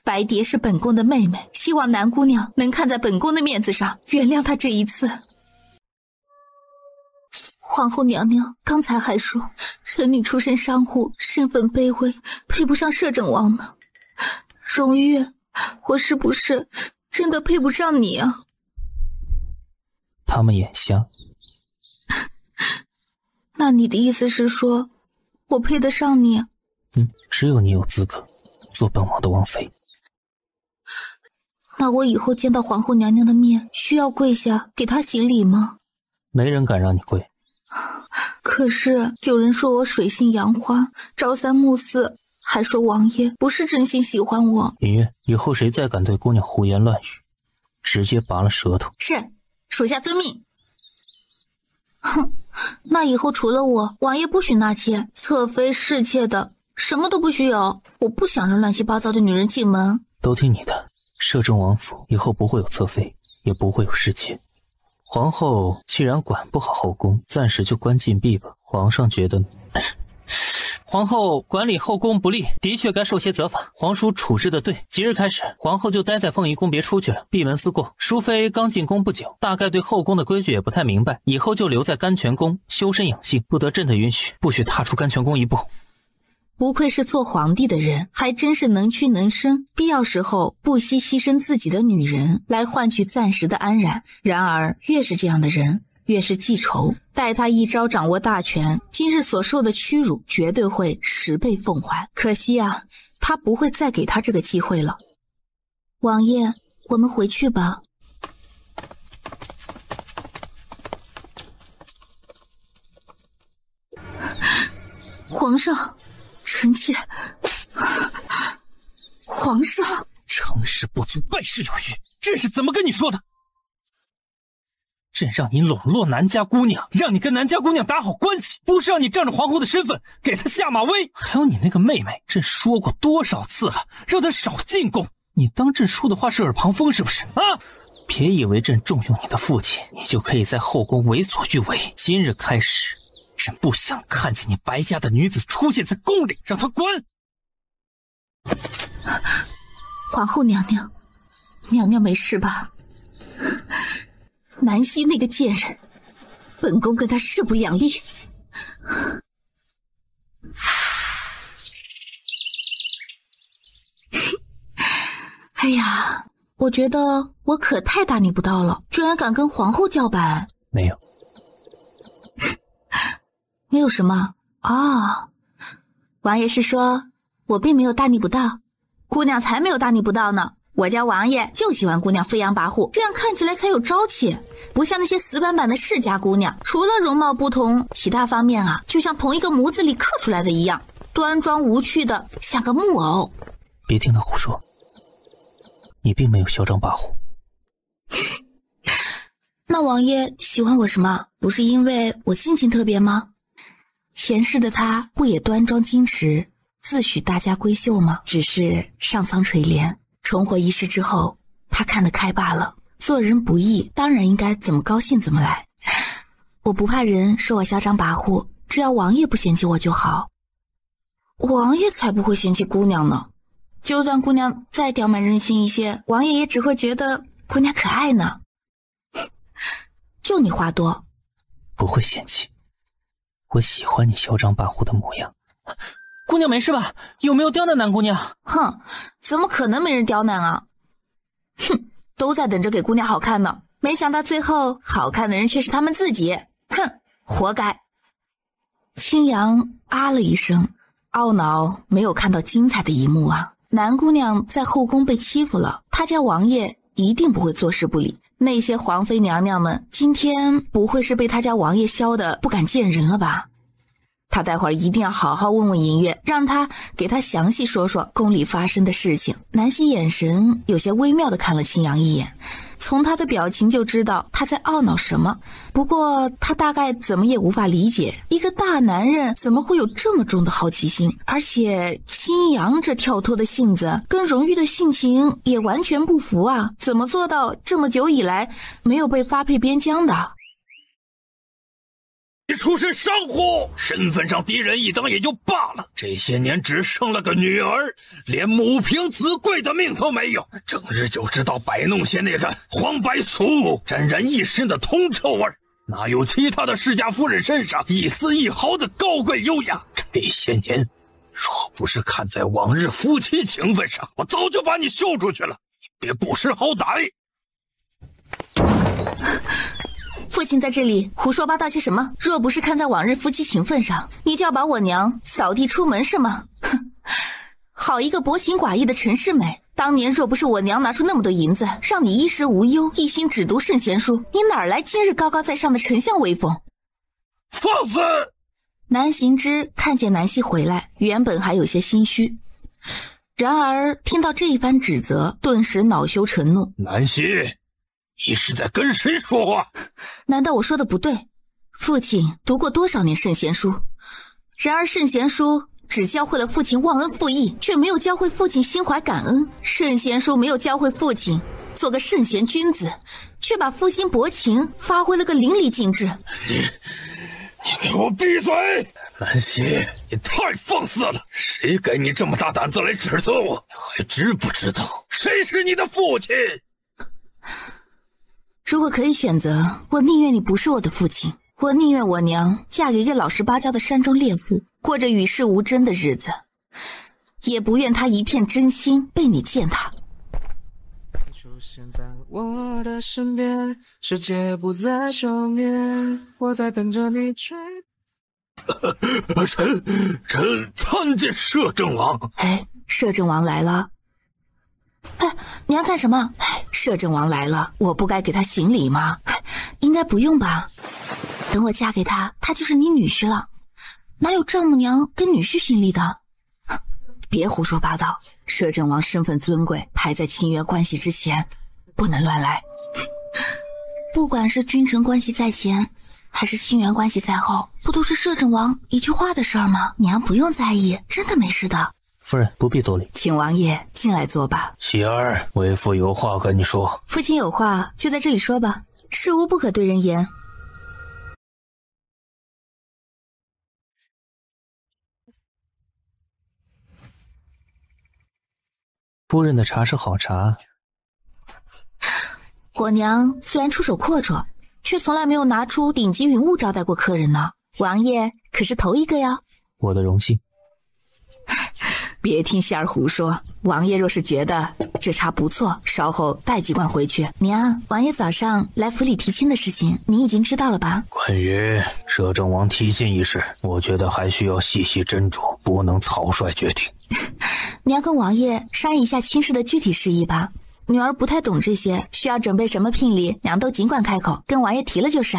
[SPEAKER 3] 白蝶是本宫的妹妹，希望南姑娘能看在本宫的面子上，原谅她这一次。皇后娘娘刚才还说臣女出身商户，身份卑微，配不上摄政王呢。荣玉，我是不是真的配不上你啊？
[SPEAKER 2] 他们眼瞎。
[SPEAKER 3] 那你的意思是说我配得上你？
[SPEAKER 2] 只有你有资格做本王的王妃。
[SPEAKER 3] 那我以后见到皇后娘娘的面，需要跪下给她行礼吗？
[SPEAKER 2] 没人敢让你跪。
[SPEAKER 3] 可是有人说我水性杨花，朝三暮四，还说王爷不是真心喜欢我。
[SPEAKER 2] 隐约，以后谁再敢对姑娘胡言乱语，直接拔了舌头。
[SPEAKER 3] 是，属下遵命。哼，那以后除了我，王爷不许纳妾，侧妃侍妾的什么都不许有。我不想让乱七八糟的女人进门。
[SPEAKER 2] 都听你的，摄政王府以后不会有侧妃，也不会有侍妾。皇后既然管不好后宫，暂时就关禁闭吧。皇上觉得呢？皇后管理后宫不力，的确该受些责罚。皇叔处置的对，即日开始，皇后就待在凤仪宫，别出去了，闭门思过。淑妃刚进宫不久，大概对后宫的规矩也不太明白，以后就留在甘泉宫修身养性，不得朕的允许，不许踏出甘泉宫一步。
[SPEAKER 3] 不愧是做皇帝的人，还真是能屈能伸，必要时候不惜牺牲自己的女人来换取暂时的安然。然而越是这样的人，越是记仇。待他一朝掌握大权，今日所受的屈辱绝对会10倍奉还。可惜啊，他不会再给他这个机会了。王爷，我们回去吧。皇上，臣妾，皇上，
[SPEAKER 2] 成事不足败事有余，这是怎么跟你说的？朕让你笼络南家姑娘，让你跟南家姑娘打好关系，不是让你仗着皇后的身份给她下马威。还有你那个妹妹，朕说过多少次了，让她少进宫。你当朕说的话是耳旁风是不是啊？别以为朕重用你的父亲，你就可以在后宫为所欲为。今日开始，朕不想看见你白家的女子出现在宫里，让她滚！
[SPEAKER 3] 皇后娘娘，娘娘没事吧？南希那个贱人，本宫跟她势不两立。哎呀，我觉得我可太大逆不道了，居然敢跟皇后叫板。
[SPEAKER 2] 没有。
[SPEAKER 3] 没有什么哦，王爷是说我并没有大逆不道，姑娘才没有大逆不道呢。我家王爷就喜欢姑娘飞扬跋扈，这样看起来才有朝气，不像那些死板板的世家姑娘，除了容貌不同，其他方面啊，就像同一个模子里刻出来的一样，端庄无趣的像个木偶。
[SPEAKER 4] 别听他胡说，你并没有嚣张跋扈。
[SPEAKER 3] 那王爷喜欢我什么？不是因为我性情特别吗？前世的他不也端庄矜持，自诩大家闺秀吗？只是上苍垂怜，重活一世之后，他看得开罢了。做人不易，当然应该怎么高兴怎么来。我不怕人说我嚣张跋扈，只要王爷不嫌弃我就好。王爷才不会嫌弃姑娘呢，就算姑娘再刁蛮任性一些，王爷也只会觉得姑娘可爱呢。就你话多。
[SPEAKER 4] 不会嫌弃，我喜欢你嚣张跋扈的模样。
[SPEAKER 2] 姑娘没事吧？有没有刁难南姑娘？
[SPEAKER 3] 哼，怎么可能没人刁难啊？哼，都在等着给姑娘好看呢，没想到最后好看的人却是他们自己。哼，活该。青阳啊了一声，懊恼没有看到精彩的一幕啊。南姑娘在后宫被欺负了，她家王爷一定不会坐视不理。那些皇妃娘娘们今天不会是被他家王爷削得不敢见人了吧？他待会儿一定要好好问问银月，让他给他详细说说宫里发生的事情。南希眼神有些微妙地看了青阳一眼，从他的表情就知道他在懊恼什么。不过他大概怎么也无法理解，一个大男人怎么会有这么重的好奇心，而且青阳这跳脱的性子跟荣誉的性情也完全不符啊，怎么做到这么久以来没有被发配边疆的？
[SPEAKER 4] 你出身商户，身份上低人一等也就罢了，这些年只生了个女儿，连母凭子贵的命都没有，整日就知道摆弄些那个黄白俗，沾染一身的铜臭味，哪有其他的世家夫人身上一丝一毫的高贵优雅？这些年，若不是看在往日夫妻情分上，我早就把你休出去了，你别不识好歹。
[SPEAKER 3] 父亲在这里胡说八道些什么？若不是看在往日夫妻情分上，你就要把我娘扫地出门是吗？哼，好一个薄情寡义的陈世美！当年若不是我娘拿出那么多银子，让你衣食无忧，一心只读圣贤书，你哪来今日高高在上的丞相威风？
[SPEAKER 4] 放肆！
[SPEAKER 3] 南行之看见南希回来，原本还有些心虚，然而听到这一番指责，顿时恼羞成怒。
[SPEAKER 4] 南希，你是在跟谁说话？
[SPEAKER 3] 难道我说的不对？父亲读过多少年圣贤书？然而圣贤书只教会了父亲忘恩负义，却没有教会父亲心怀感恩。圣贤书没有教会父亲做个圣贤君子，却把负心薄情发挥了个淋漓尽致。
[SPEAKER 4] 你给我闭嘴！南希，你太放肆了！谁给你这么大胆子来指责我？还知不知道谁是你的父亲？
[SPEAKER 3] 如果可以选择，我宁愿你不是我的父亲，我宁愿我娘嫁给一个老实巴交的山中猎户，过着与世无争的日子，也不愿她一片真心被你践踏。
[SPEAKER 5] 出现在我的身边，世界不再休眠，我在等着你追。
[SPEAKER 4] 臣参见摄政王。
[SPEAKER 3] 哎，摄政王来了。哎，你要干什么？哎，摄政王来了，我不该给他行礼吗？应该不用吧。等我嫁给他，他就是你女婿了，哪有丈母娘跟女婿行礼的？别胡说八道，摄政王身份尊贵，排在亲约关系之前，不能乱来。不管是君臣关系在前，还是亲缘关系在后，不都是摄政王一句话的事儿吗？娘不用在意，真的没事的。
[SPEAKER 4] 夫人不必多礼，
[SPEAKER 3] 请王爷进来坐吧。
[SPEAKER 4] 喜儿，为父有话跟你说。
[SPEAKER 3] 父亲有话就在这里说吧，事无不可对人言。
[SPEAKER 4] 夫人的茶是好茶。
[SPEAKER 3] 我娘虽然出手阔绰，却从来没有拿出顶级云雾招待过客人呢。王爷可是头一个呀。
[SPEAKER 4] 我的荣幸。
[SPEAKER 3] 别听希儿胡说，王爷若是觉得这茶不错，稍后带几罐回去。娘，王爷早上来府里提亲的事情，您已经知道了吧？
[SPEAKER 4] 关于摄政王提亲一事，我觉得还需要细细斟酌，不能草率决定。
[SPEAKER 3] 娘跟王爷商议一下亲事的具体事宜吧。女儿不太懂这些，需要准备什么聘礼，娘都尽管开口，跟王爷提了就是。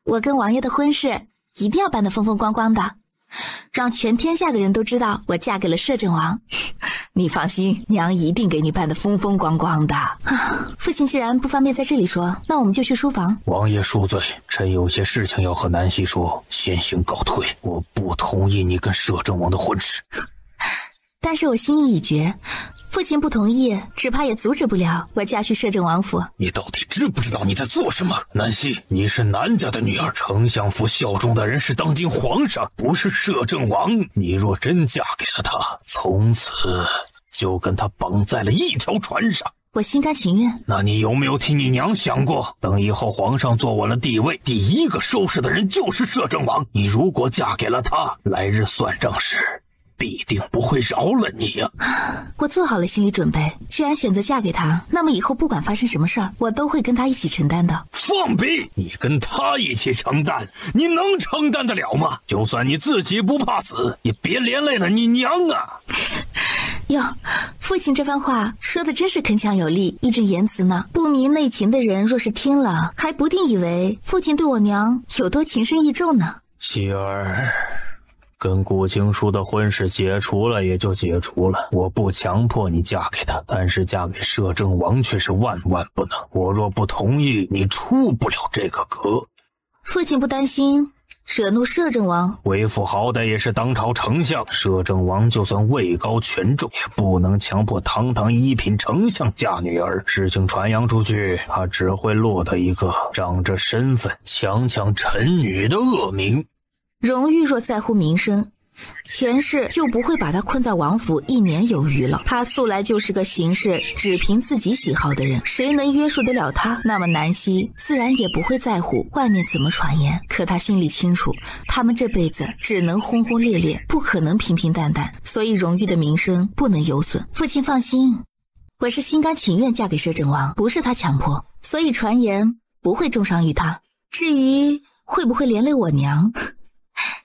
[SPEAKER 3] 我跟王爷的婚事一定要办得风风光光的，让全天下的人都知道我嫁给了摄政王。你放心，娘一定给你办得风风光光的。父亲既然不方便在这里说，那我们就去书房。
[SPEAKER 4] 王爷恕罪，臣有些事情要和南希说，先行告退。我不同意你跟摄政王的婚事。
[SPEAKER 3] 但是我心意已决，父亲不同意，只怕也阻止不了我嫁去摄政王府。
[SPEAKER 4] 你到底知不知道你在做什么？南希，你是南家的女儿，丞相府效忠的人是当今皇上，不是摄政王。你若真嫁给了他，从此就跟他绑在了一条船上。
[SPEAKER 3] 我心甘情愿。
[SPEAKER 4] 那你有没有替你娘想过，等以后皇上坐稳了帝位，第一个收拾的人就是摄政王。你如果嫁给了他，来日算账时必定不会饶了你呀！
[SPEAKER 3] 我做好了心理准备，既然选择嫁给他，那么以后不管发生什么事儿，我都会跟他一起承担的。
[SPEAKER 4] 放屁！你跟他一起承担，你能承担得了吗？就算你自己不怕死，也别连累了你娘啊！
[SPEAKER 3] 哟，父亲这番话说的真是铿锵有力，义正言辞呢。不明内情的人若是听了，还不定以为父亲对我娘有多情深意重呢。
[SPEAKER 4] 希儿，跟顾青书的婚事解除了也就解除了，我不强迫你嫁给他，但是嫁给摄政王却是万万不能。我若不同意，你出不了这个阁。
[SPEAKER 3] 父亲不担心惹怒摄政王？
[SPEAKER 4] 为父好歹也是当朝丞相，摄政王就算位高权重，也不能强迫堂堂一品丞相嫁女儿。事情传扬出去，他只会落得一个仗着身份强抢臣女的恶名。
[SPEAKER 3] 荣誉若在乎名声，前世就不会把他困在王府1年有余了。他素来就是个行事只凭自己喜好的人，谁能约束得了他？那么南希自然也不会在乎外面怎么传言。可他心里清楚，他们这辈子只能轰轰烈烈，不可能平平淡淡，所以荣誉的名声不能有损。父亲放心，我是心甘情愿嫁给摄政王，不是他强迫，所以传言不会重伤于他。至于会不会连累我娘，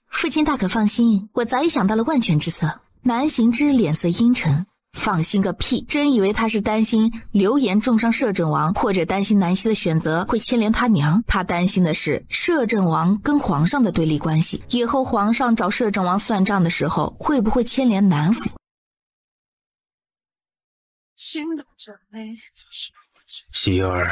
[SPEAKER 3] 父亲大可放心，我早已想到了万全之策。南行之脸色阴沉，放心个屁！真以为他是担心流言重伤摄政王，或者担心南希的选择会牵连他娘？他担心的是摄政王跟皇上的对立关系，以后皇上找摄政王算账的时候，会不会牵连南府？
[SPEAKER 4] 希儿，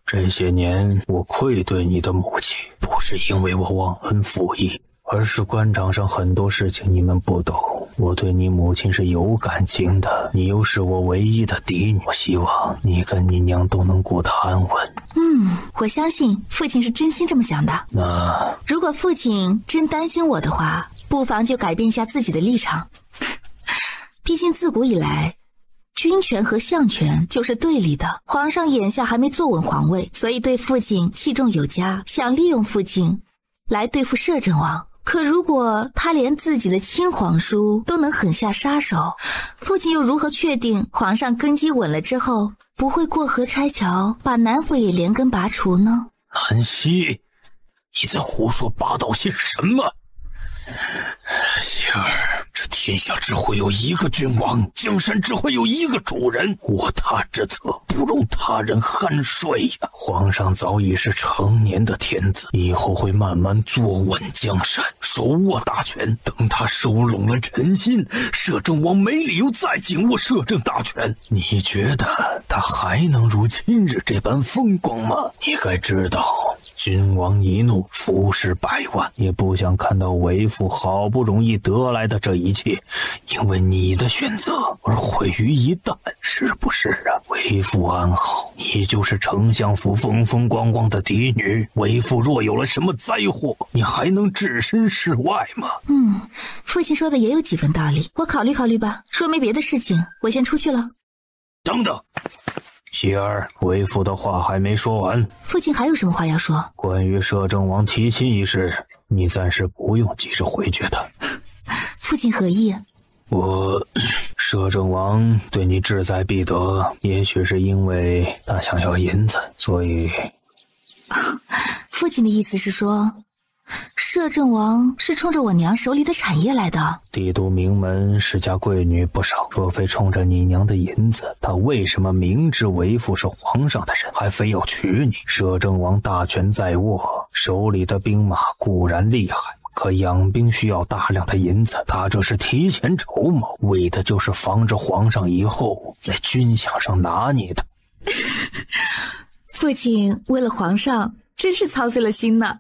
[SPEAKER 4] 这些年我愧对你的母亲，不是因为我忘恩负义，而是官场上很多事情你们不懂，我对你母亲是有感情的，你又是我唯一的嫡女，我希望你跟你娘都能过得安稳。
[SPEAKER 3] 我相信父亲是真心这么想的。
[SPEAKER 4] 那
[SPEAKER 3] 如果父亲真担心我的话，不妨就改变一下自己的立场。毕竟自古以来，君权和相权就是对立的，皇上眼下还没坐稳皇位，所以对父亲器重有加，想利用父亲来对付摄政王。可如果他连自己的亲皇叔都能狠下杀手，父亲又如何确定皇上根基稳了之后不会过河拆桥，把南府也连根拔除呢？
[SPEAKER 4] 南希，你在胡说八道些什么？希儿，这天下只会有一个君王，江山只会有一个主人，卧榻之侧不容他人酣睡呀！皇上早已是成年的天子，以后会慢慢坐稳江山，手握大权。等他收拢了臣心，摄政王没理由再紧握摄政大权。你觉得他还能如今日这般风光吗？你该知道，君王一怒，服侍百万，也不想看到为父好不容易得来的这一切因为你的选择而毁于一旦，是不是啊？为父安好，你就是丞相府风风光光的嫡女，为父若有了什么灾祸，你还能置身事外吗？
[SPEAKER 3] 父亲说的也有几分道理，我考虑考虑吧。若没别的事情，我先出去了。
[SPEAKER 4] 等等，希儿，为父的话还没说完。
[SPEAKER 3] 父亲还有什么话要说？
[SPEAKER 4] 关于摄政王提亲一事，你暂时不用急着回绝他。
[SPEAKER 3] 父亲何意？
[SPEAKER 4] 摄政王对你志在必得，也许是因为他想要银子，所以……
[SPEAKER 3] 父亲的意思是说，摄政王是冲着我娘手里的产业来的。
[SPEAKER 4] 帝都名门世家贵女不少，若非冲着你娘的银子，他为什么明知为父是皇上的人，还非要娶你？摄政王大权在握，手里的兵马固然厉害，可养兵需要大量的银子，他这是提前筹谋，为的就是防着皇上以后在军饷上拿捏他。
[SPEAKER 3] 父亲为了皇上真是操碎了心呢。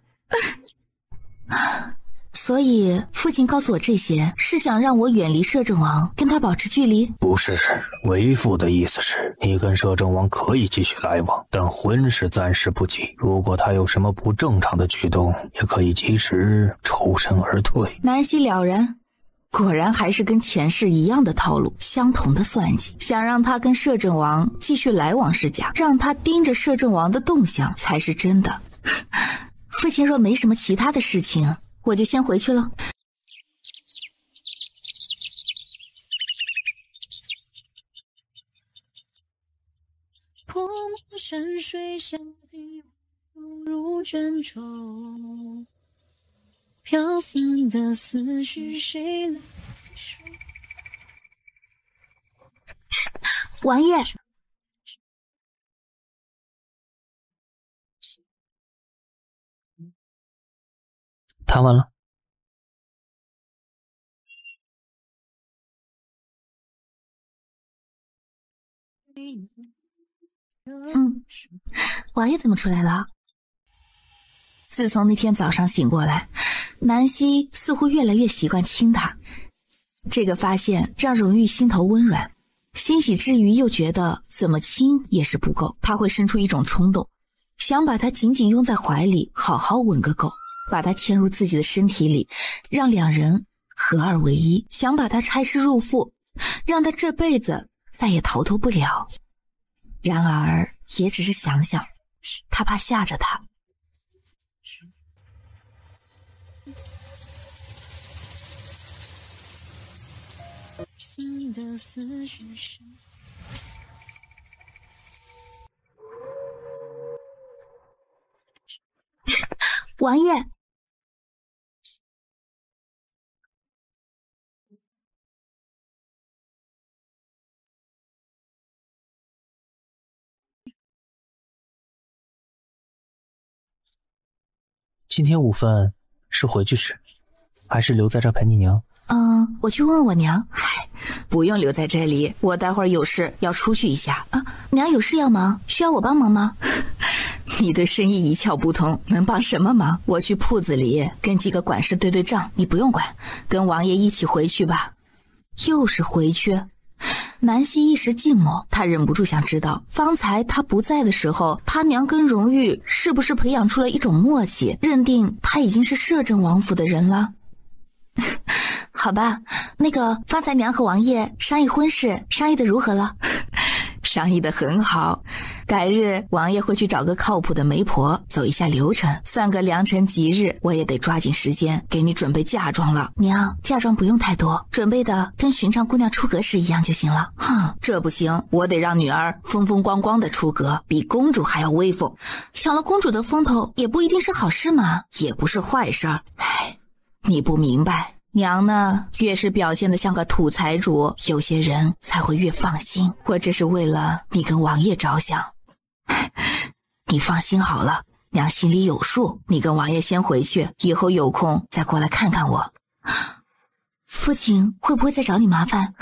[SPEAKER 3] 所以父亲告诉我这些，是想让我远离摄政王，跟他保持距离？
[SPEAKER 4] 不是，为父的意思是，你跟摄政王可以继续来往，但婚事暂时不急。如果他有什么不正常的举动，也可以及时抽身而退。
[SPEAKER 3] 南希了然，果然还是跟前世一样的套路，相同的算计，想让他跟摄政王继续来往是假，让他盯着摄政王的动向才是真的。父亲若没什么其他的事情，我就先回去了。
[SPEAKER 6] 泼墨山水相比，不如卷轴。飘散的思绪，谁来收？
[SPEAKER 3] 王爷，
[SPEAKER 2] 谈完了。
[SPEAKER 3] 王爷怎么出来了？自从那天早上醒过来，南希似乎越来越习惯亲他。这个发现让荣玉心头温软，欣喜之余又觉得怎么亲也是不够，他会生出一种冲动，想把他紧紧拥在怀里，好好吻个够，把他牵入自己的身体里，让两人合二为一，想把他拆尸入腹，让他这辈子再也逃脱不了。然而也只是想想，他怕吓着他。王爷，
[SPEAKER 2] 今天午饭是回去吃，还是留在这陪你娘？
[SPEAKER 3] 我去问我娘。嗨，不用留在这里，我待会儿有事要出去一下。娘有事要忙，需要我帮忙吗？你对生意一窍不通，能帮什么忙？我去铺子里跟几个管事对对账，你不用管，跟王爷一起回去吧。又是回去。南希一时静默，她忍不住想知道，方才他不在的时候，他娘跟荣玉是不是培养出了一种默契，认定他已经是摄政王府的人了。好吧，那个方才娘和王爷商议婚事，商议的如何了？商议的很好，改日王爷会去找个靠谱的媒婆走一下流程，算个良辰吉日，我也得抓紧时间给你准备嫁妆了。娘，嫁妆不用太多，准备的跟寻常姑娘出阁时一样就行了。这不行，我得让女儿风风光光的出阁，比公主还要威风。抢了公主的风头也不一定是好事嘛，也不是坏事儿。唉，你不明白。娘呢，越是表现得像个土财主，有些人才会越放心。我这是为了你跟王爷着想。你放心好了，娘心里有数。你跟王爷先回去，以后有空再过来看看我。父亲会不会再找你麻烦？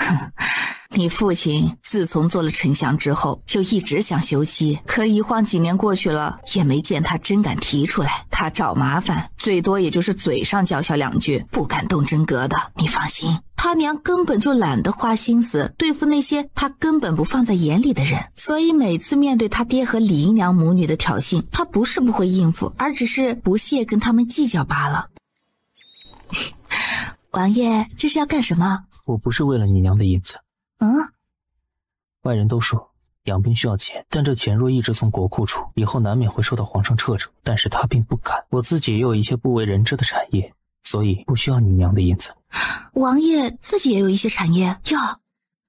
[SPEAKER 3] 你父亲自从做了丞相之后，就一直想休妻，可一晃几年过去了，也没见他真敢提出来。他找麻烦，最多也就是嘴上叫嚣两句，不敢动真格的。你放心，他娘根本就懒得花心思对付那些他根本不放在眼里的人，所以每次面对他爹和李姨娘母女的挑衅，他不是不会应付，而只是不屑跟他们计较罢了。王爷，这是要干什么？
[SPEAKER 2] 我不是为了你娘的银子。外人都说养兵需要钱，但这钱若一直从国库出，以后难免会受到皇上掣肘。但是他并不敢，我自己也有一些不为人知的产业，所以不需要你娘的银子。
[SPEAKER 3] 王爷自己也有一些产业哟，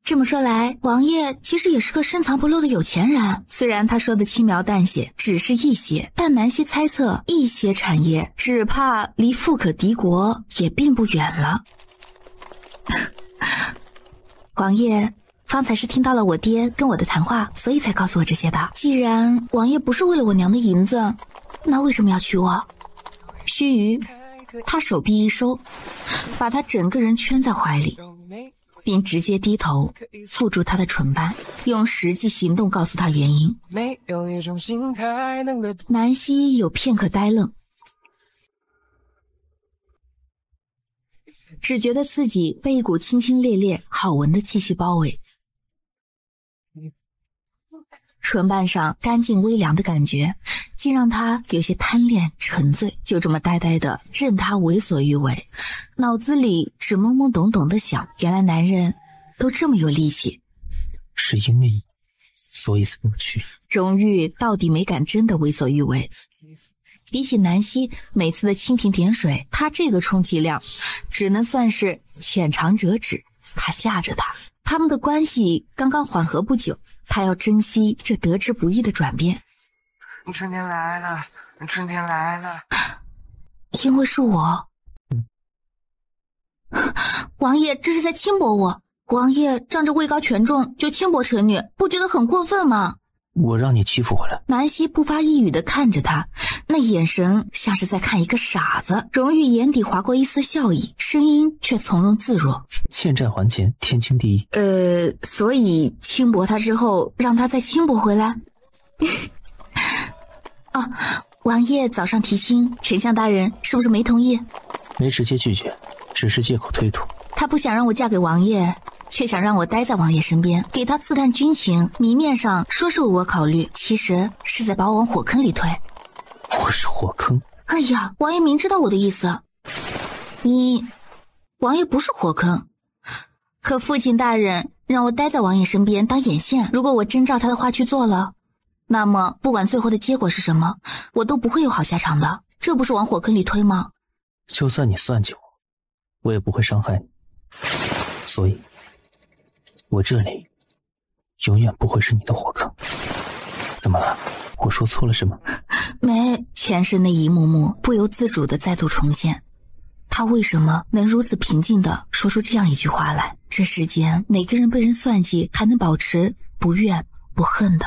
[SPEAKER 3] 这么说来，王爷其实也是个深藏不露的有钱人。虽然他说的轻描淡写，只是一些，但南希猜测一些产业只怕离富可敌国也并不远了。王爷，方才是听到了我爹跟我的谈话，所以才告诉我这些的。既然王爷不是为了我娘的银子，那为什么要娶我？须臾，他手臂一收，把他整个人圈在怀里，并直接低头附住他的唇瓣，用实际行动告诉他原因。南希有片刻呆愣，只觉得自己被一股清清冽冽好闻的气息包围，唇瓣上干净微凉的感觉竟让他有些贪恋沉醉，就这么呆呆的任他为所欲为，脑子里只懵懵懂懂的想，原来男人都这么有力气，
[SPEAKER 4] 是因为你，所以才不去。
[SPEAKER 3] 荣玉到底没敢真的为所欲为，比起南希每次的蜻蜓点水，他这个充其量只能算是浅尝辄止，怕吓着他。他们的关系刚刚缓和不久，他要珍惜这得之不易的转变。
[SPEAKER 5] 春天来了，春天来了。
[SPEAKER 3] 因为是我。王爷这是在轻薄我。王爷仗着位高权重就轻薄臣女，不觉得很过分吗？
[SPEAKER 4] 我让你欺负我了。
[SPEAKER 3] 南希不发一语地看着他，那眼神像是在看一个傻子。荣玉眼底划过一丝笑意，声音却从容自若。
[SPEAKER 4] 欠债还钱，天经地义。
[SPEAKER 3] 所以轻薄他之后，让他再轻薄回来？哦，王爷早上提亲，丞相大人是不是没同意？
[SPEAKER 4] 没直接拒绝，只是借口推脱。
[SPEAKER 3] 他不想让我嫁给王爷，却想让我待在王爷身边，给他刺探军情。明面上说是我考虑，其实是在把我往火坑里推。
[SPEAKER 4] 我是火坑？
[SPEAKER 3] 哎呀，王爷明知道我的意思。王爷不是火坑，可父亲大人让我待在王爷身边当眼线，如果我真照他的话去做了，那么不管最后的结果是什么，我都不会有好下场的。这不是往火坑里推吗？
[SPEAKER 4] 就算你算计我，我也不会伤害你。所以我这里永远不会是你的火坑。怎么了？我说错了什么？
[SPEAKER 3] 没，前世那一幕幕不由自主地再度重现。他为什么能如此平静地说出这样一句话来？这世间哪个人被人算计还能保持不怨不恨的？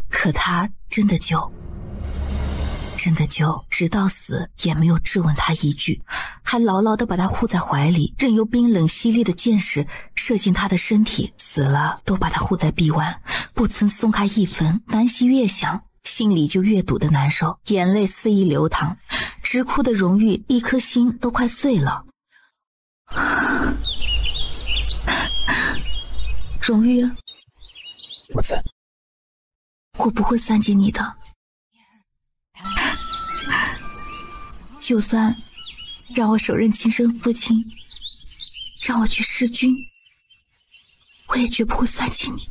[SPEAKER 3] 可他真的就直到死也没有质问他一句，还牢牢地把他护在怀里，任由冰冷犀利的箭矢射进他的身体，死了都把他护在臂弯，不曾松开一分。南希越想心里就越堵得难受，眼泪肆意流淌，直哭的荣玉一颗心都快碎了。荣玉，
[SPEAKER 4] 我在。
[SPEAKER 3] 我不会算计你的，就算让我手刃亲生父亲，让我去弑君，我也绝不会算计你。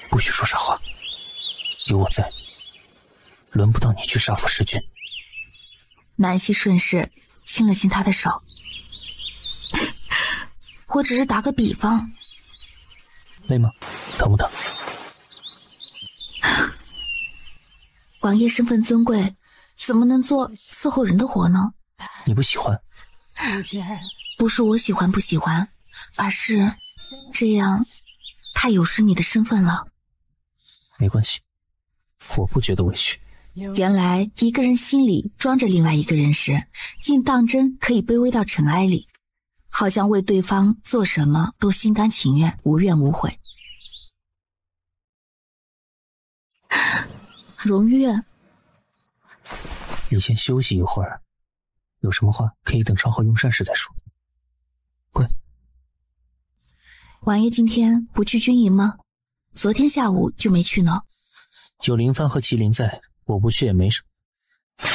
[SPEAKER 4] 不许说傻话，有我在，轮不到你去杀父弑君。
[SPEAKER 3] 南希顺势亲了亲他的手，我只是打个比方。
[SPEAKER 4] 累吗？疼不疼？
[SPEAKER 3] 王爷身份尊贵，怎么能做伺候人的活呢？
[SPEAKER 4] 你不喜欢？
[SPEAKER 3] 不是我喜欢不喜欢，而是这样太有失你的身份了。
[SPEAKER 4] 没关系，我不觉得委屈。
[SPEAKER 3] 原来一个人心里装着另外一个人时，竟当真可以卑微到尘埃里，好像为对方做什么都心甘情愿，无怨无悔。荣玉，
[SPEAKER 4] 你先休息一会儿，有什么话可以等稍后用膳时再说。乖。
[SPEAKER 3] 王爷今天不去军营吗？昨天下午就没去呢。
[SPEAKER 4] 有林帆和麒麟在，我不去也没什么。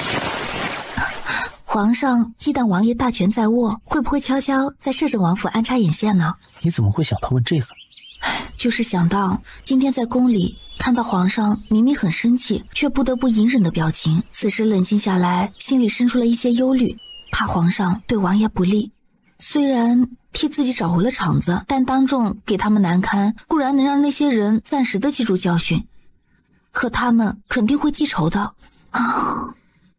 [SPEAKER 3] 皇上忌惮王爷大权在握，会不会悄悄在摄政王府安插眼线呢？
[SPEAKER 4] 你怎么会想到问这个？
[SPEAKER 3] 就是想到今天在宫里看到皇上明明很生气，却不得不隐忍的表情，此时冷静下来，心里生出了一些忧虑，怕皇上对王爷不利。虽然替自己找回了场子，但当众给他们难堪，固然能让那些人暂时的记住教训，可他们肯定会记仇的。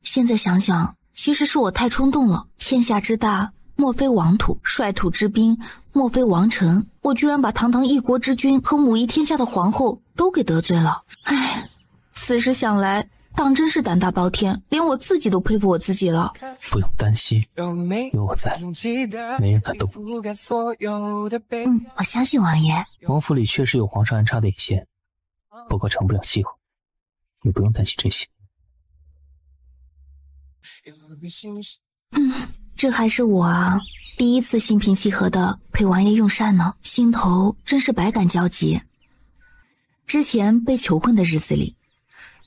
[SPEAKER 3] 现在想想，其实是我太冲动了。天下之大，莫非王土；率土之滨，莫非王臣。我居然把堂堂一国之君和母仪天下的皇后都给得罪了。唉，此时想来，当真是胆大包天，连我自己都佩服我自己了。
[SPEAKER 4] 不用担心，有我在，没人敢动。
[SPEAKER 3] 我相信王爷。
[SPEAKER 4] 王府里确实有皇上安插的眼线，不过成不了气候，你不用担心这些。
[SPEAKER 3] 这还是我第一次心平气和的陪王爷用膳呢，心头真是百感交集。之前被囚困的日子里，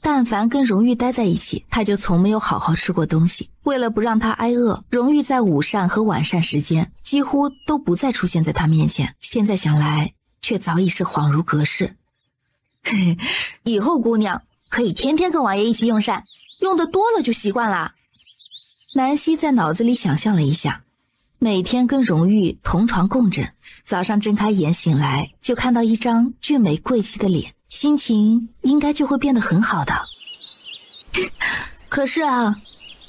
[SPEAKER 3] 但凡跟荣玉待在一起，他就从没有好好吃过东西。为了不让他挨饿，荣玉在午膳和晚膳时间几乎都不再出现在他面前。现在想来，却早已是恍如隔世。以后姑娘可以天天跟王爷一起用膳，用的多了就习惯啦。南希在脑子里想象了一下，每天跟荣玉同床共枕，早上睁开眼醒来就看到一张俊美贵气的脸，心情应该就会变得很好的。可是啊，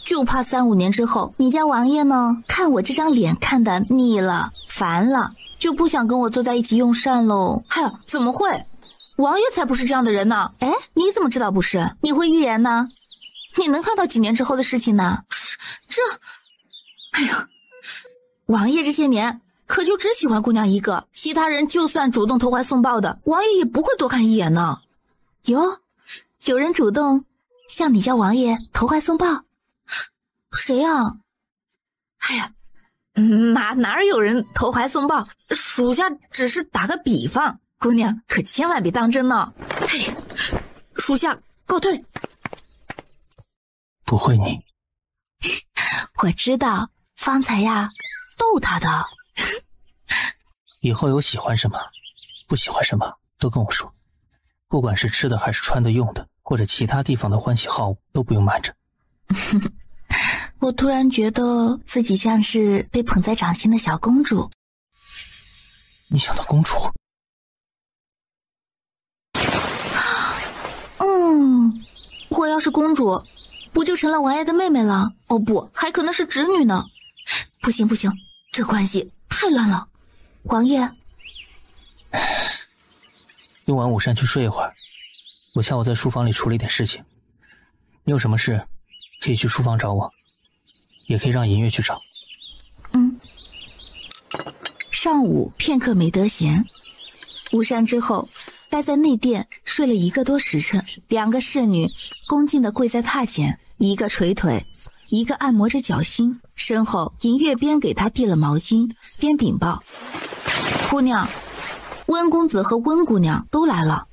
[SPEAKER 3] 就怕3-5年之后，你家王爷呢，看我这张脸看得腻了烦了，就不想跟我坐在一起用膳喽。嗨，怎么会？王爷才不是这样的人呢。哎，你怎么知道不是？你会预言呢？你能看到几年之后的事情呢？哎呀，王爷这些年可就只喜欢姑娘一个，其他人就算主动投怀送抱的，王爷也不会多看一眼呢。哟，有人主动向你家王爷投怀送抱？谁呀？哎呀，哪有人投怀送抱？属下只是打个比方，姑娘可千万别当真呢。嘿，属下告退。
[SPEAKER 4] 不会你。
[SPEAKER 3] 我知道，方才呀，逗他的。
[SPEAKER 4] 以后有喜欢什么，不喜欢什么，都跟我说。不管是吃的还是穿的用的，或者其他地方的欢喜好恶，都不用瞒着。
[SPEAKER 3] 我突然觉得自己像是被捧在掌心的小公主。
[SPEAKER 4] 你想当公主？
[SPEAKER 3] 我要是公主，不就成了王爷的妹妹了？哦不，还可能是侄女呢。不行，这关系太乱了。王爷，
[SPEAKER 4] 用完午膳去睡一会儿，我下午在书房里处理点事情。你有什么事可以去书房找我，也可以让银月去找。
[SPEAKER 3] 上午片刻没得闲，午膳之后待在内殿睡了1个多时辰。2个侍女恭敬地跪在榻前，一个捶腿，一个按摩着脚心，身后银月边给她递了毛巾，边禀报：姑娘，温公子和温姑娘都来了。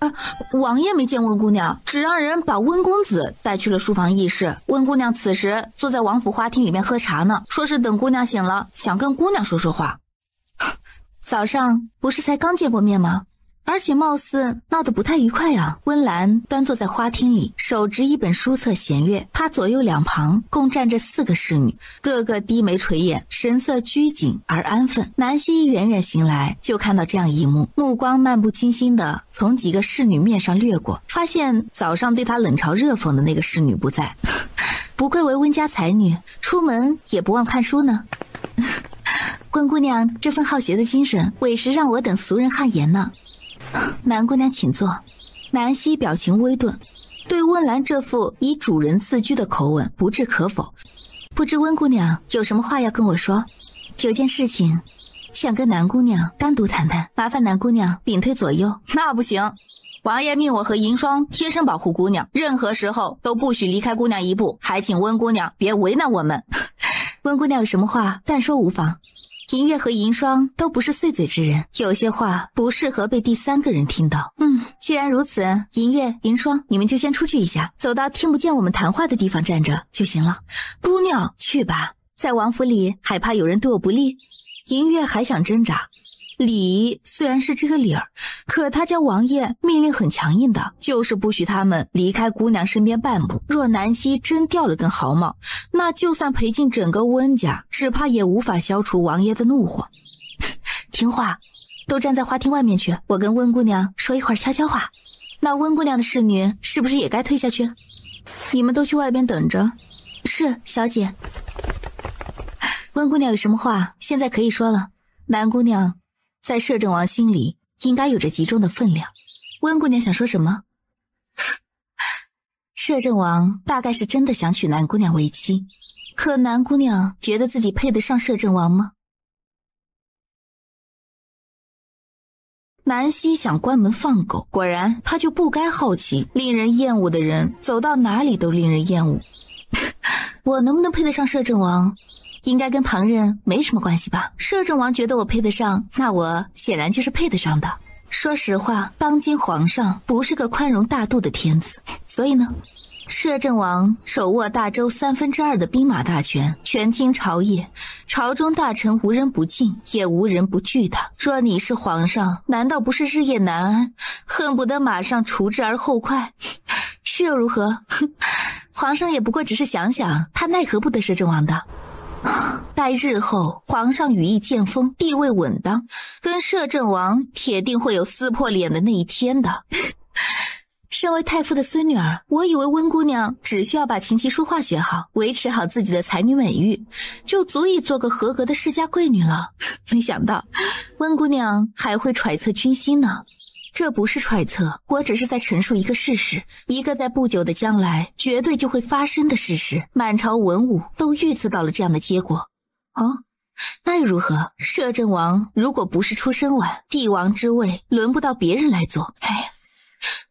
[SPEAKER 3] 王爷没见温姑娘，只让人把温公子带去了书房议事。温姑娘此时坐在王府花厅里面喝茶呢，说是等姑娘醒了，想跟姑娘说说话。早上不是才刚见过面吗？而且貌似闹得不太愉快啊。温岚端坐在花厅里，手执一本书册闲阅，她左右两旁共站着4个侍女，个个低眉垂眼，神色拘谨而安分。南希远远行来，就看到这样一幕，目光漫不经心地从几个侍女面上掠过，发现早上对她冷嘲热讽的那个侍女不在。不愧为温家才女，出门也不忘看书呢。温姑娘这份好学的精神，委实让我等俗人汗颜呢。南姑娘请坐。南希表情微顿，对温岚这副以主人自居的口吻不置可否。不知温姑娘有什么话要跟我说？有件事情想跟南姑娘单独谈谈，麻烦南姑娘屏退左右。那不行，王爷命我和银霜贴身保护姑娘，任何时候都不许离开姑娘一步，还请温姑娘别为难我们。温姑娘有什么话但说无妨，银月和银霜都不是碎嘴之人，有些话不适合被第3个人听到。既然如此，银月、银霜，你们就先出去一下，走到听不见我们谈话的地方站着就行了。姑娘，去吧，在王府里还怕有人对我不利？银月还想挣扎，理虽然是这个理儿，可他家王爷命令很强硬的，就是不许他们离开姑娘身边半步。若南希真掉了根毫毛，那就算赔尽整个温家，只怕也无法消除王爷的怒火。听话，都站在花厅外面去，我跟温姑娘说一会儿悄悄话。那温姑娘的侍女是不是也该退下去？你们都去外边等着。是，小姐。温姑娘有什么话现在可以说了，南姑娘在摄政王心里应该有着极重的分量。温姑娘想说什么？摄政王大概是真的想娶南姑娘为妻，可南姑娘觉得自己配得上摄政王吗？南希想关门放狗，果然他就不该好奇，令人厌恶的人走到哪里都令人厌恶。我能不能配得上摄政王，应该跟旁人没什么关系吧。摄政王觉得我配得上，那我显然就是配得上的。说实话，当今皇上不是个宽容大度的天子，所以呢，摄政王手握大周2/3的兵马大权，权倾朝野，朝中大臣无人不敬，也无人不惧他。若你是皇上，难道不是日夜难安，恨不得马上除之而后快？是又如何？皇上也不过只是想想，他奈何不得摄政王的。待日后皇上羽翼渐丰，地位稳当，跟摄政王铁定会有撕破脸的那一天的。身为太傅的孙女儿，我以为温姑娘只需要把琴棋书画学好，维持好自己的才女美誉，就足以做个合格的世家贵女了。没想到温姑娘还会揣测军心呢。这不是揣测，我只是在陈述一个事实，一个在不久的将来绝对就会发生的事实。满朝文武都预测到了这样的结果。哦，那又如何？摄政王如果不是出身晚，帝王之位轮不到别人来做。哎，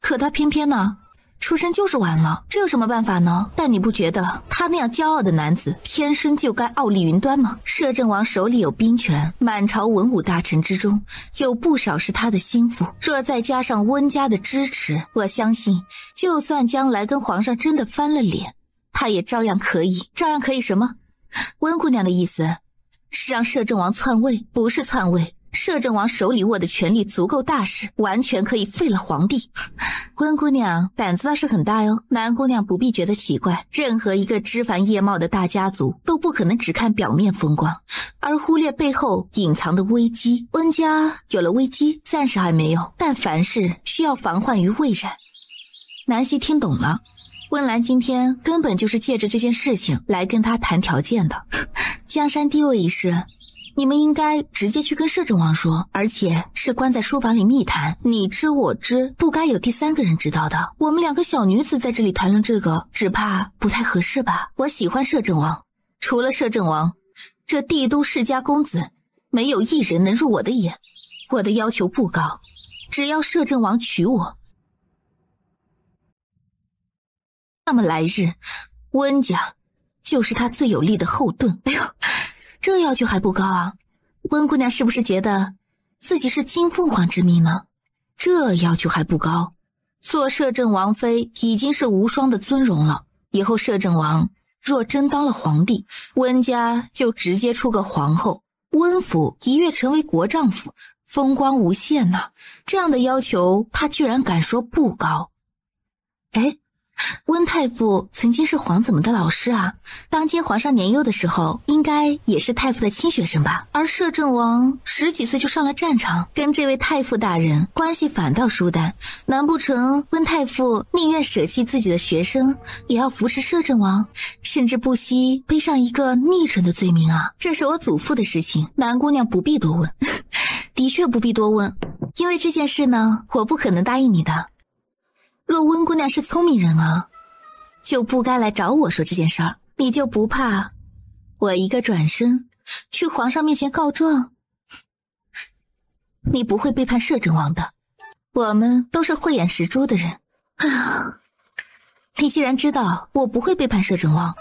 [SPEAKER 3] 可他偏偏呢，出身就是晚了，这有什么办法呢？但你不觉得他那样骄傲的男子天生就该傲立云端吗？摄政王手里有兵权，满朝文武大臣之中有不少是他的心腹，若再加上温家的支持，我相信就算将来跟皇上真的翻了脸，他也照样可以什么？温姑娘的意思是让摄政王篡位，不是篡位，摄政王手里握的权力足够大时，完全可以废了皇帝。温姑娘胆子倒是很大哟，南姑娘不必觉得奇怪，任何一个枝繁叶茂的大家族都不可能只看表面风光，而忽略背后隐藏的危机。温家有了危机，暂时还没有，但凡事需要防患于未然。南希听懂了，温岚今天根本就是借着这件事情来跟他谈条件的。江山地位一事，你们应该直接去跟摄政王说，而且是关在书房里密谈，你知我知，不该有第三个人知道的。我们两个小女子在这里谈论这个，只怕不太合适吧。我喜欢摄政王，除了摄政王，这帝都世家公子没有一人能入我的眼。我的要求不高，只要摄政王娶我，那么来日温家就是他最有力的后盾。哎呦，这要求还不高啊？温姑娘是不是觉得自己是金凤凰之命呢？这要求还不高，做摄政王妃已经是无双的尊荣了，以后摄政王若真当了皇帝，温家就直接出个皇后，温府一跃成为国丈府，风光无限呐。这样的要求他居然敢说不高。哎，温太傅曾经是皇子们的老师啊，当今皇上年幼的时候应该也是太傅的亲学生吧。而摄政王10几岁就上了战场，跟这位太傅大人关系反倒疏淡，难不成温太傅宁愿舍弃自己的学生也要扶持摄政王，甚至不惜背上一个逆臣的罪名啊？这是我祖父的事情，南姑娘不必多问。的确不必多问，因为这件事呢，我不可能答应你的。若温姑娘是聪明人啊，就不该来找我说这件事儿。你就不怕我一个转身去皇上面前告状？你不会背叛摄政王的，我们都是慧眼识珠的人。你既然知道我不会背叛摄政王，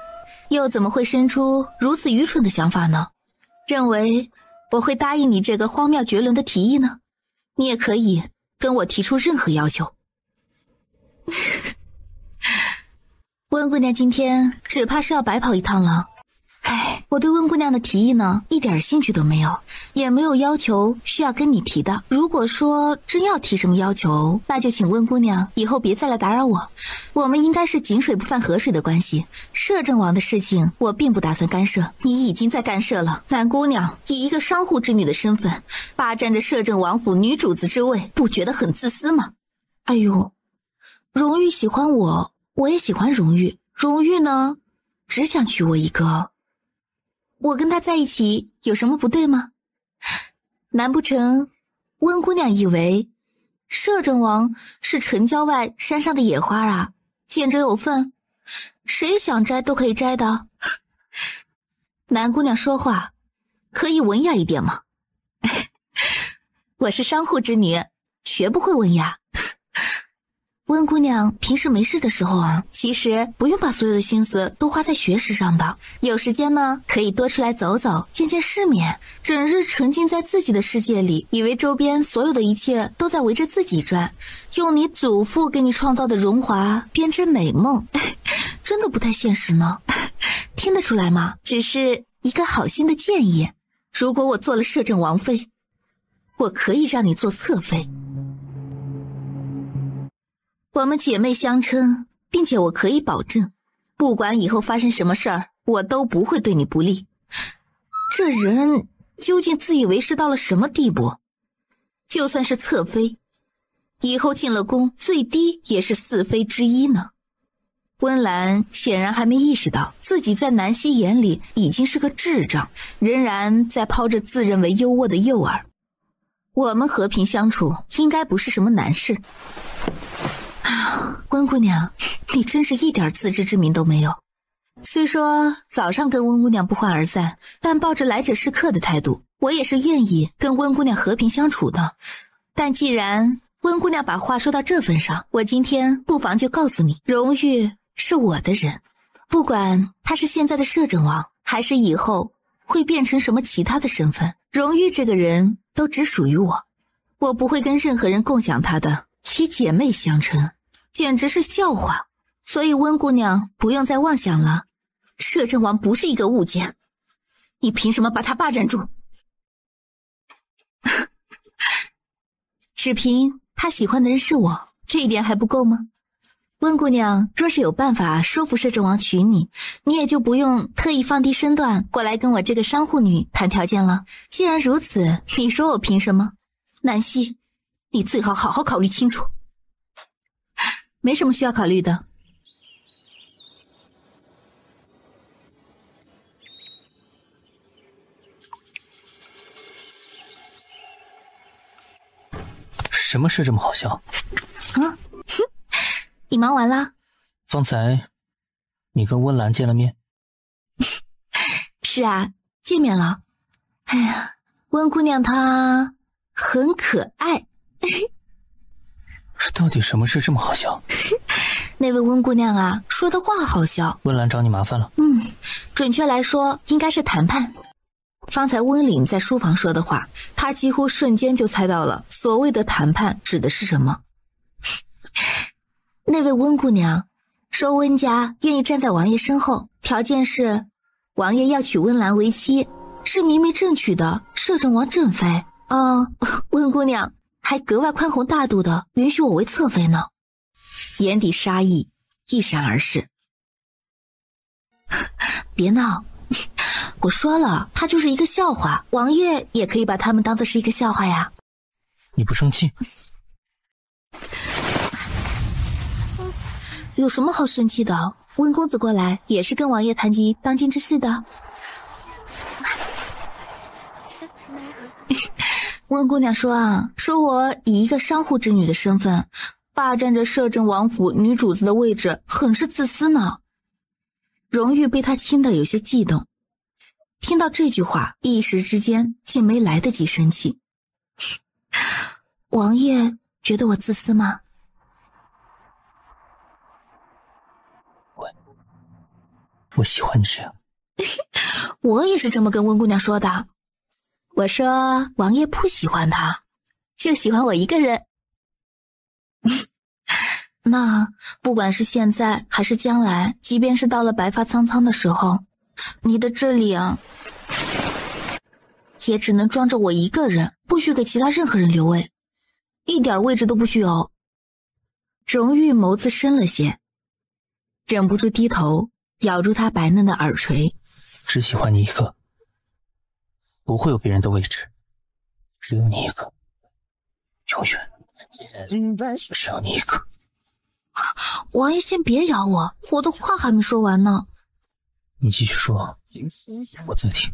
[SPEAKER 3] 又怎么会生出如此愚蠢的想法呢？认为我会答应你这个荒谬绝伦的提议呢？你也可以跟我提出任何要求。温姑娘今天只怕是要白跑一趟了。哎，我对温姑娘的提议呢，一点兴趣都没有，也没有要求需要跟你提的。如果说真要提什么要求，那就请温姑娘以后别再来打扰我。我们应该是井水不犯河水的关系，摄政王的事情我并不打算干涉，你已经在干涉了。南姑娘以一个商户之女的身份，霸占着摄政王府女主子之位，不觉得很自私吗？哎呦，荣誉喜欢我，我也喜欢荣誉，荣誉呢，只想娶我一个。我跟他在一起有什么不对吗？难不成温姑娘以为摄政王是城郊外山上的野花啊，见者有份，谁想摘都可以摘的？南姑娘说话可以文雅一点吗？我是商户之女，学不会文雅。温姑娘平时没事的时候啊，其实不用把所有的心思都花在学识上的，有时间呢可以多出来走走，见见世面，整日沉浸在自己的世界里，以为周边所有的一切都在围着自己转，用你祖父给你创造的荣华编织美梦，真的不太现实呢。听得出来吗？只是一个好心的建议，如果我做了摄政王妃，我可以让你做侧妃。我们姐妹相称，并且我可以保证，不管以后发生什么事儿，我都不会对你不利。这人究竟自以为是到了什么地步？就算是侧妃，以后进了宫，最低也是4妃之一呢。温岚显然还没意识到自己在南希眼里已经是个智障，仍然在抛着自认为优渥的诱饵。我们和平相处应该不是什么难事。温姑娘，你真是一点自知之明都没有。虽说早上跟温姑娘不欢而散，但抱着来者是客的态度，我也是愿意跟温姑娘和平相处的。但既然温姑娘把话说到这份上，我今天不妨就告诉你，荣誉是我的人，不管他是现在的摄政王，还是以后会变成什么其他的身份，荣誉这个人都只属于我，我不会跟任何人共享他的，以姐妹相称，简直是笑话。所以温姑娘不用再妄想了，摄政王不是一个物件，你凭什么把他霸占住？只凭他喜欢的人是我，这一点还不够吗？温姑娘若是有办法说服摄政王娶你，你也就不用特意放低身段过来跟我这个商户女谈条件了。既然如此，你说我凭什么？南希，你最好好好考虑清楚。没什么需要考虑的。
[SPEAKER 4] 什么事这么好笑？
[SPEAKER 3] 你忙完了？
[SPEAKER 4] 方才你跟温岚见了面？
[SPEAKER 3] 是啊，见面了。哎呀，温姑娘她很可爱。
[SPEAKER 4] 到底什么事这么好笑？
[SPEAKER 3] 那位温姑娘啊，说的话好笑。
[SPEAKER 4] 温岚找你麻烦了？
[SPEAKER 3] 准确来说应该是谈判。方才温岭在书房说的话，他几乎瞬间就猜到了所谓的谈判指的是什么。那位温姑娘说温家愿意站在王爷身后，条件是王爷要娶温岚为妻，是明媒正娶的摄政王正妃。温姑娘还格外宽宏大度的允许我为侧妃呢，眼底杀意一闪而逝。别闹，我说了，他就是一个笑话，王爷也可以把他们当作是一个笑话呀。
[SPEAKER 4] 你不生气？
[SPEAKER 3] 有什么好生气的？温公子过来也是跟王爷谈及当今之事的。温姑娘说啊，说我以一个商户之女的身份霸占着摄政王府女主子的位置，很是自私呢。荣誉被她亲得有些悸动，听到这句话，一时之间竟没来得及生气。王爷觉得我自私吗？
[SPEAKER 4] 我喜欢你这样。
[SPEAKER 3] 我也是这么跟温姑娘说的。我说王爷不喜欢她，就喜欢我一个人。那不管是现在还是将来，即便是到了白发苍苍的时候，
[SPEAKER 1] 你的这里啊，也只能装着我一个人，不许给其他任何人留位，一点位置都不许有。荣玉眸子深了些，忍不住低头咬住他白嫩的耳垂。
[SPEAKER 4] 只喜欢你一个，不会有别人的位置，只有你一个，永远只有你一个。
[SPEAKER 1] 王爷先别咬我，我的话还没说完呢。
[SPEAKER 4] 你继续说，我在听。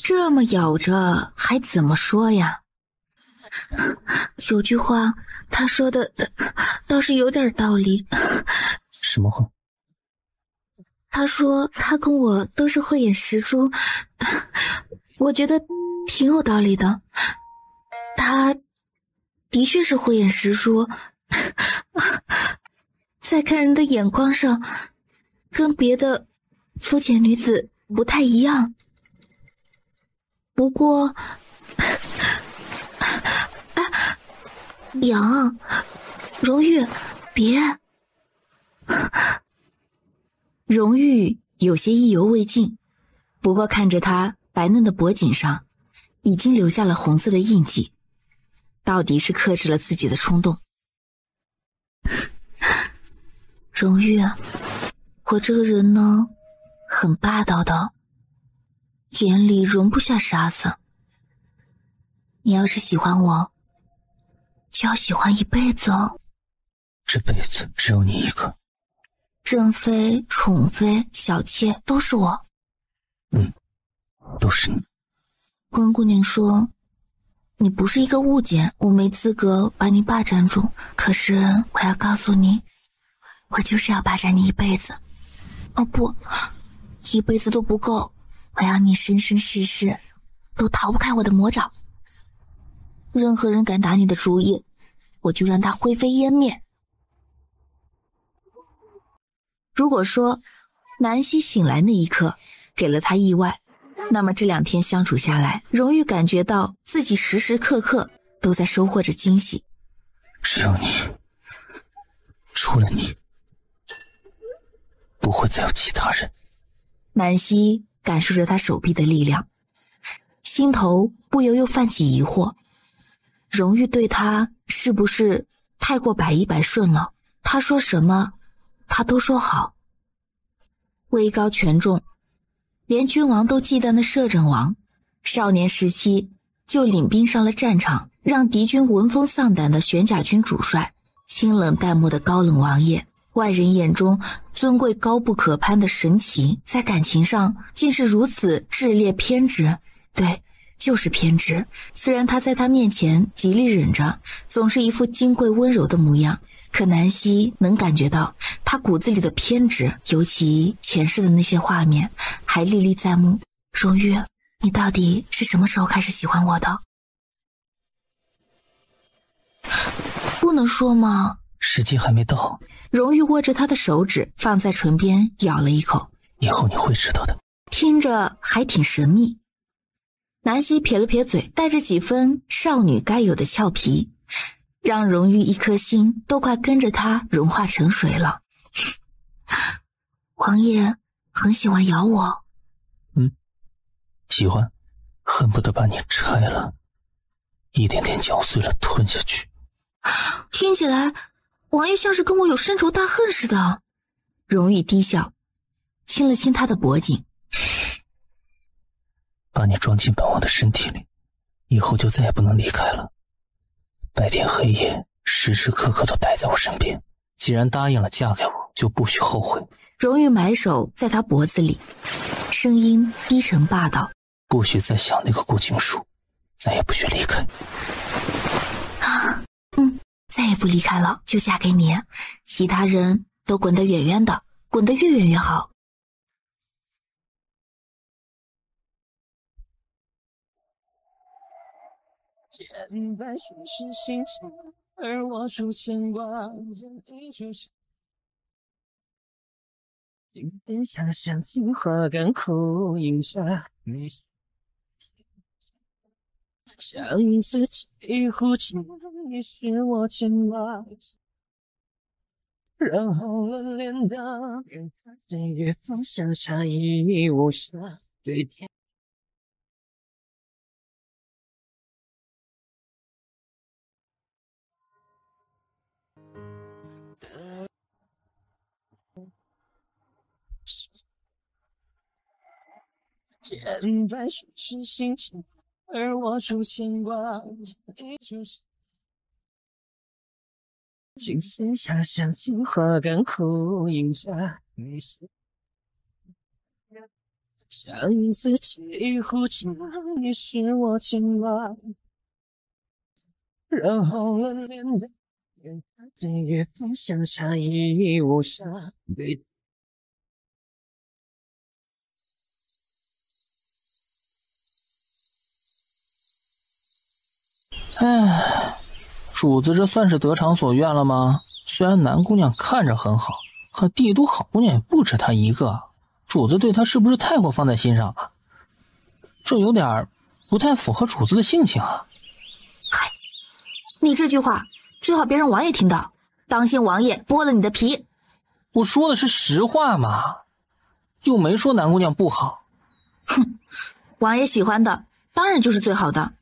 [SPEAKER 1] 这么咬着还怎么说呀？有句话他说的倒是有点道理。
[SPEAKER 4] 什么话？
[SPEAKER 1] 他说他跟我都是慧眼识珠，我觉得挺有道理的。他的确是慧眼识珠，在看人的眼光上跟别的肤浅女子不太一样。不过杨荣玉别。荣玉有些意犹未尽，不过看着他白嫩的脖颈上已经留下了红色的印记，到底是克制了自己的冲动。荣玉，我这个人呢，很霸道的，眼里容不下沙子。你要是喜欢我，就要喜欢一辈子哦。
[SPEAKER 4] 这辈子只有你一个。
[SPEAKER 1] 正妃、宠妃、小妾都是我。
[SPEAKER 4] 都是你。
[SPEAKER 1] 温姑娘说，你不是一个物件，我没资格把你霸占住。可是我要告诉你，我就是要霸占你一辈子。哦不，一辈子都不够，我要你生生世世都逃不开我的魔爪。任何人敢打你的主意，我就让他灰飞烟灭。如果说南希醒来那一刻给了他意外，那么这2天相处下来，荣玉感觉到自己时时刻刻都在收获着惊喜。
[SPEAKER 4] 只有你，除了你，不会再有其他人。
[SPEAKER 1] 南希感受着他手臂的力量，心头不由又泛起疑惑，荣玉对他是不是太过百依百顺了？他说什么他都说好。位高权重，连君王都忌惮的摄政王，少年时期就领兵上了战场，让敌军闻风丧胆的玄甲军主帅，清冷淡漠的高冷王爷，外人眼中尊贵高不可攀的神奇，在感情上竟是如此炽烈偏执。对，就是偏执。虽然他在他面前极力忍着，总是一副金贵温柔的模样，可南希能感觉到他骨子里的偏执，尤其前世的那些画面还历历在目。荣玉，你到底是什么时候开始喜欢我的？不能说吗？
[SPEAKER 4] 时机还没到。
[SPEAKER 1] 荣玉握着他的手指放在唇边咬了一口。
[SPEAKER 4] 以后你会知道的。
[SPEAKER 1] 听着还挺神秘。南希撇了撇嘴，带着几分少女该有的俏皮，让荣玉一颗心都快跟着他融化成水了。王爷很喜欢咬我。
[SPEAKER 4] 喜欢，恨不得把你拆了，一点点嚼碎了吞下去。
[SPEAKER 1] 听起来王爷像是跟我有深仇大恨似的。荣玉低笑，亲了亲他的脖颈。
[SPEAKER 4] 把你装进本王的身体里，以后就再也不能离开了。白天黑夜，时时刻刻都待在我身边。既然答应了嫁给我，就不许后悔。
[SPEAKER 1] 荣玉埋手在他脖子里，声音低沉霸道。
[SPEAKER 4] 不许再想那个顾青书，再也不许离开。
[SPEAKER 1] 再也不离开了，就嫁给你，其他人都滚得远远的，滚得越远越好。
[SPEAKER 7] 千百世是心情，而我出牵挂。今天下想尽花干枯饮下，你相思几壶情，你是我牵挂。染红了脸庞，对于方向差异无暇，对天。简白说是心情，而我出牵挂，你就是金丝下像金花干呼应下，你是相思起呼叫，你是我牵挂，染红了脸的对于方向差异无暇，对。
[SPEAKER 2] 唉，主子这算是得偿所愿了吗？虽然南姑娘看着很好，可帝都好姑娘也不止她一个，主子对她是不是太过放在心上了？这有点不太符合主子的性情啊。
[SPEAKER 3] 嗨，你这句话最好别让王爷听到，当心王爷剥了你的皮。
[SPEAKER 2] 我说的是实话嘛，又没说南姑娘不好。
[SPEAKER 3] 哼，王爷喜欢的当然就是最好的。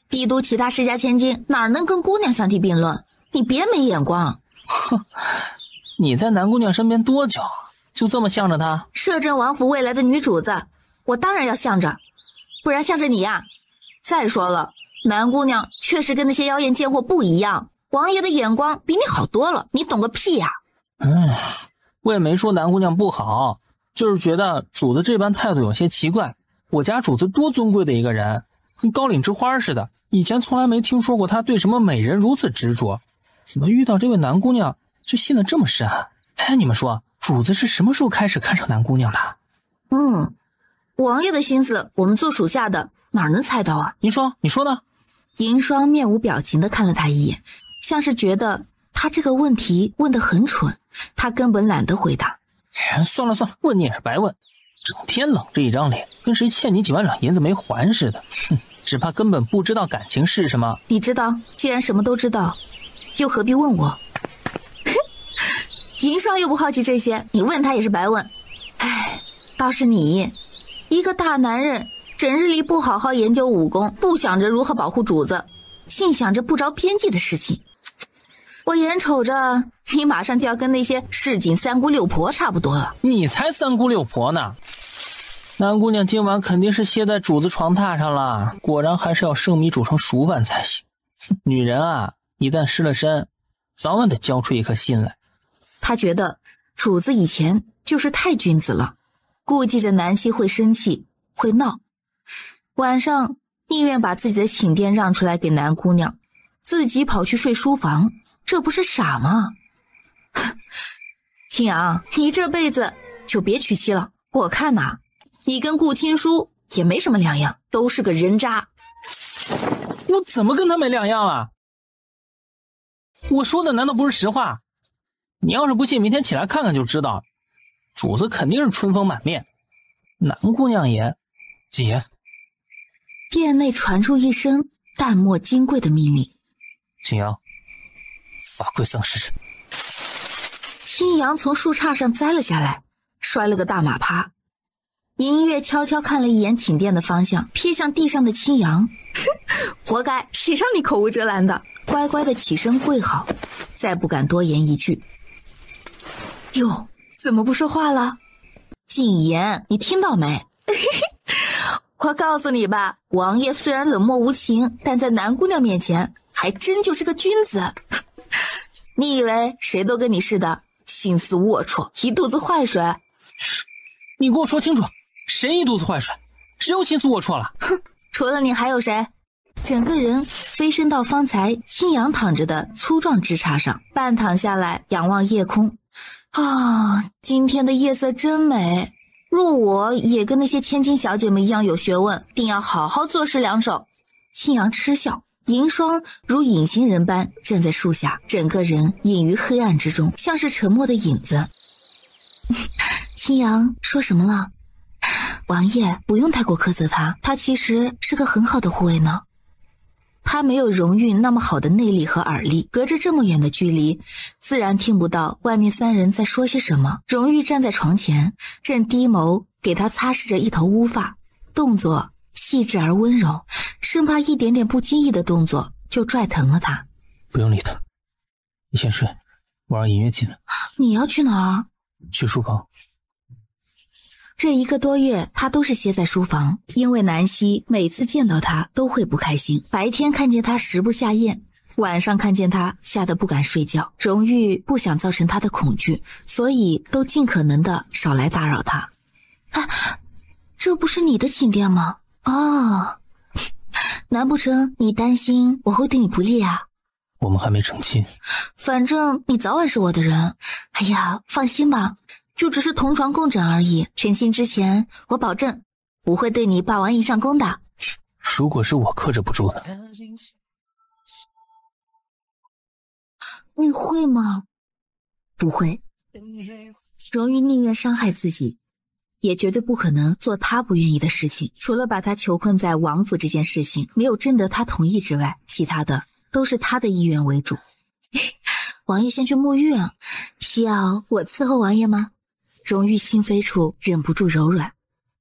[SPEAKER 3] 帝都其他世家千金哪能跟姑娘相提并论？你别没眼光。
[SPEAKER 2] 哼，你在南姑娘身边多久，就这么向着她？
[SPEAKER 3] 摄政王府未来的女主子，我当然要向着，不然向着你呀。再说了，南姑娘确实跟那些妖艳贱货不一样，王爷的眼光比你好多了，你懂个屁呀！
[SPEAKER 2] 我也没说南姑娘不好，就是觉得主子这般态度有些奇怪。我家主子多尊贵的一个人，跟高岭之花似的，以前从来没听说过他对什么美人如此执着，怎么遇到这位南姑娘就信得这么深？哎，你们说主子是什么时候开始看上南姑娘的？
[SPEAKER 3] 王爷的心思我们做属下的哪能猜到啊？
[SPEAKER 2] 你说呢？
[SPEAKER 3] 银霜面无表情地看了他一眼，像是觉得他这个问题问得很蠢，他根本懒得回答。
[SPEAKER 2] 算了，问你也是白问，整天冷着一张脸，跟谁欠你几万两银子没还似的。哼，只怕根本不知道感情是什么。
[SPEAKER 3] 你知道，既然什么都知道，又何必问我？银霜又不好奇这些，你问他也是白问。唉，倒是你，一个大男人，整日里不好好研究武功，不想着如何保护主子，尽想着不着边际的事情。我眼瞅着你马上就要跟那些市井三姑六婆差不多了。
[SPEAKER 2] 你才三姑六婆呢！南姑娘今晚肯定是歇在主子床榻上了，果然还是要生米煮成熟饭才行。女人啊，一旦失了身，早晚得交出一颗心来。
[SPEAKER 3] 他觉得主子以前就是太君子了，顾忌着南希会生气会闹，晚上宁愿把自己的寝殿让出来给南姑娘，自己跑去睡书房，这不是傻吗？青阳，你这辈子就别娶妻了，我看呐，你跟顾青书也没什么两样，都是个人渣。
[SPEAKER 2] 我怎么跟他没两样了？我说的难道不是实话？你要是不信，明天起来看看就知道。主子肯定是春风满面，南姑娘也……姐。
[SPEAKER 3] 殿内传出一声淡漠金贵的命令：
[SPEAKER 2] 青阳，罚跪丧时。
[SPEAKER 3] 青阳从树杈上栽了下来，摔了个大马趴。银月悄悄看了一眼寝殿的方向，瞥向地上的青阳，活该，谁让你口无遮拦的？乖乖的起身跪好，再不敢多言一句。哟，怎么不说话了？禁言，你听到没？我告诉你吧，王爷虽然冷漠无情，但在南姑娘面前还真就是个君子。你以为谁都跟你似的心思龌龊，一肚子坏水？
[SPEAKER 2] 你给我说清楚，谁一肚子坏水？只有心思龌龊了。
[SPEAKER 3] 哼，除了你还有谁？整个人飞身到方才青阳躺着的粗壮枝杈上，半躺下来仰望夜空。今天的夜色真美，若我也跟那些千金小姐们一样有学问，定要好好作诗两首。青阳嗤笑，银霜如隐形人般站在树下，整个人隐于黑暗之中，像是沉默的影子。青阳说什么了？王爷不用太过苛责他，他其实是个很好的护卫呢。他没有荣誉那么好的内力和耳力，隔着这么远的距离，自然听不到外面三人在说些什么。荣誉站在床前，正低眸给他擦拭着一头乌发，动作细致而温柔，生怕一点点不经意的动作就拽疼了他。
[SPEAKER 4] 不用理他，你先睡，我让尹月进来。
[SPEAKER 3] 你要去哪儿？
[SPEAKER 4] 去书房。
[SPEAKER 3] 这1个多月，他都是歇在书房，因为南希每次见到他都会不开心。白天看见他食不下咽，晚上看见他吓得不敢睡觉。荣誉不想造成他的恐惧，所以都尽可能的少来打扰他。
[SPEAKER 1] 这不是你的寝殿吗？
[SPEAKER 3] 哦，难不成你担心我会对你不利啊？
[SPEAKER 4] 我们还没成亲，
[SPEAKER 1] 反正你早晚是我的人。
[SPEAKER 3] 哎呀，放心吧，就只是同床共枕而已。成亲之前，我保证不会对你霸王硬上弓的。
[SPEAKER 4] 如果是我克制不住呢？
[SPEAKER 3] 你会吗？不会。荣誉宁愿伤害自己，也绝对不可能做他不愿意的事情。除了把他囚困在王府这件事情没有征得他同意之外，其他的都是他的意愿为主。王爷先去沐浴啊，需要我伺候王爷吗？荣誉心扉处忍不住柔软。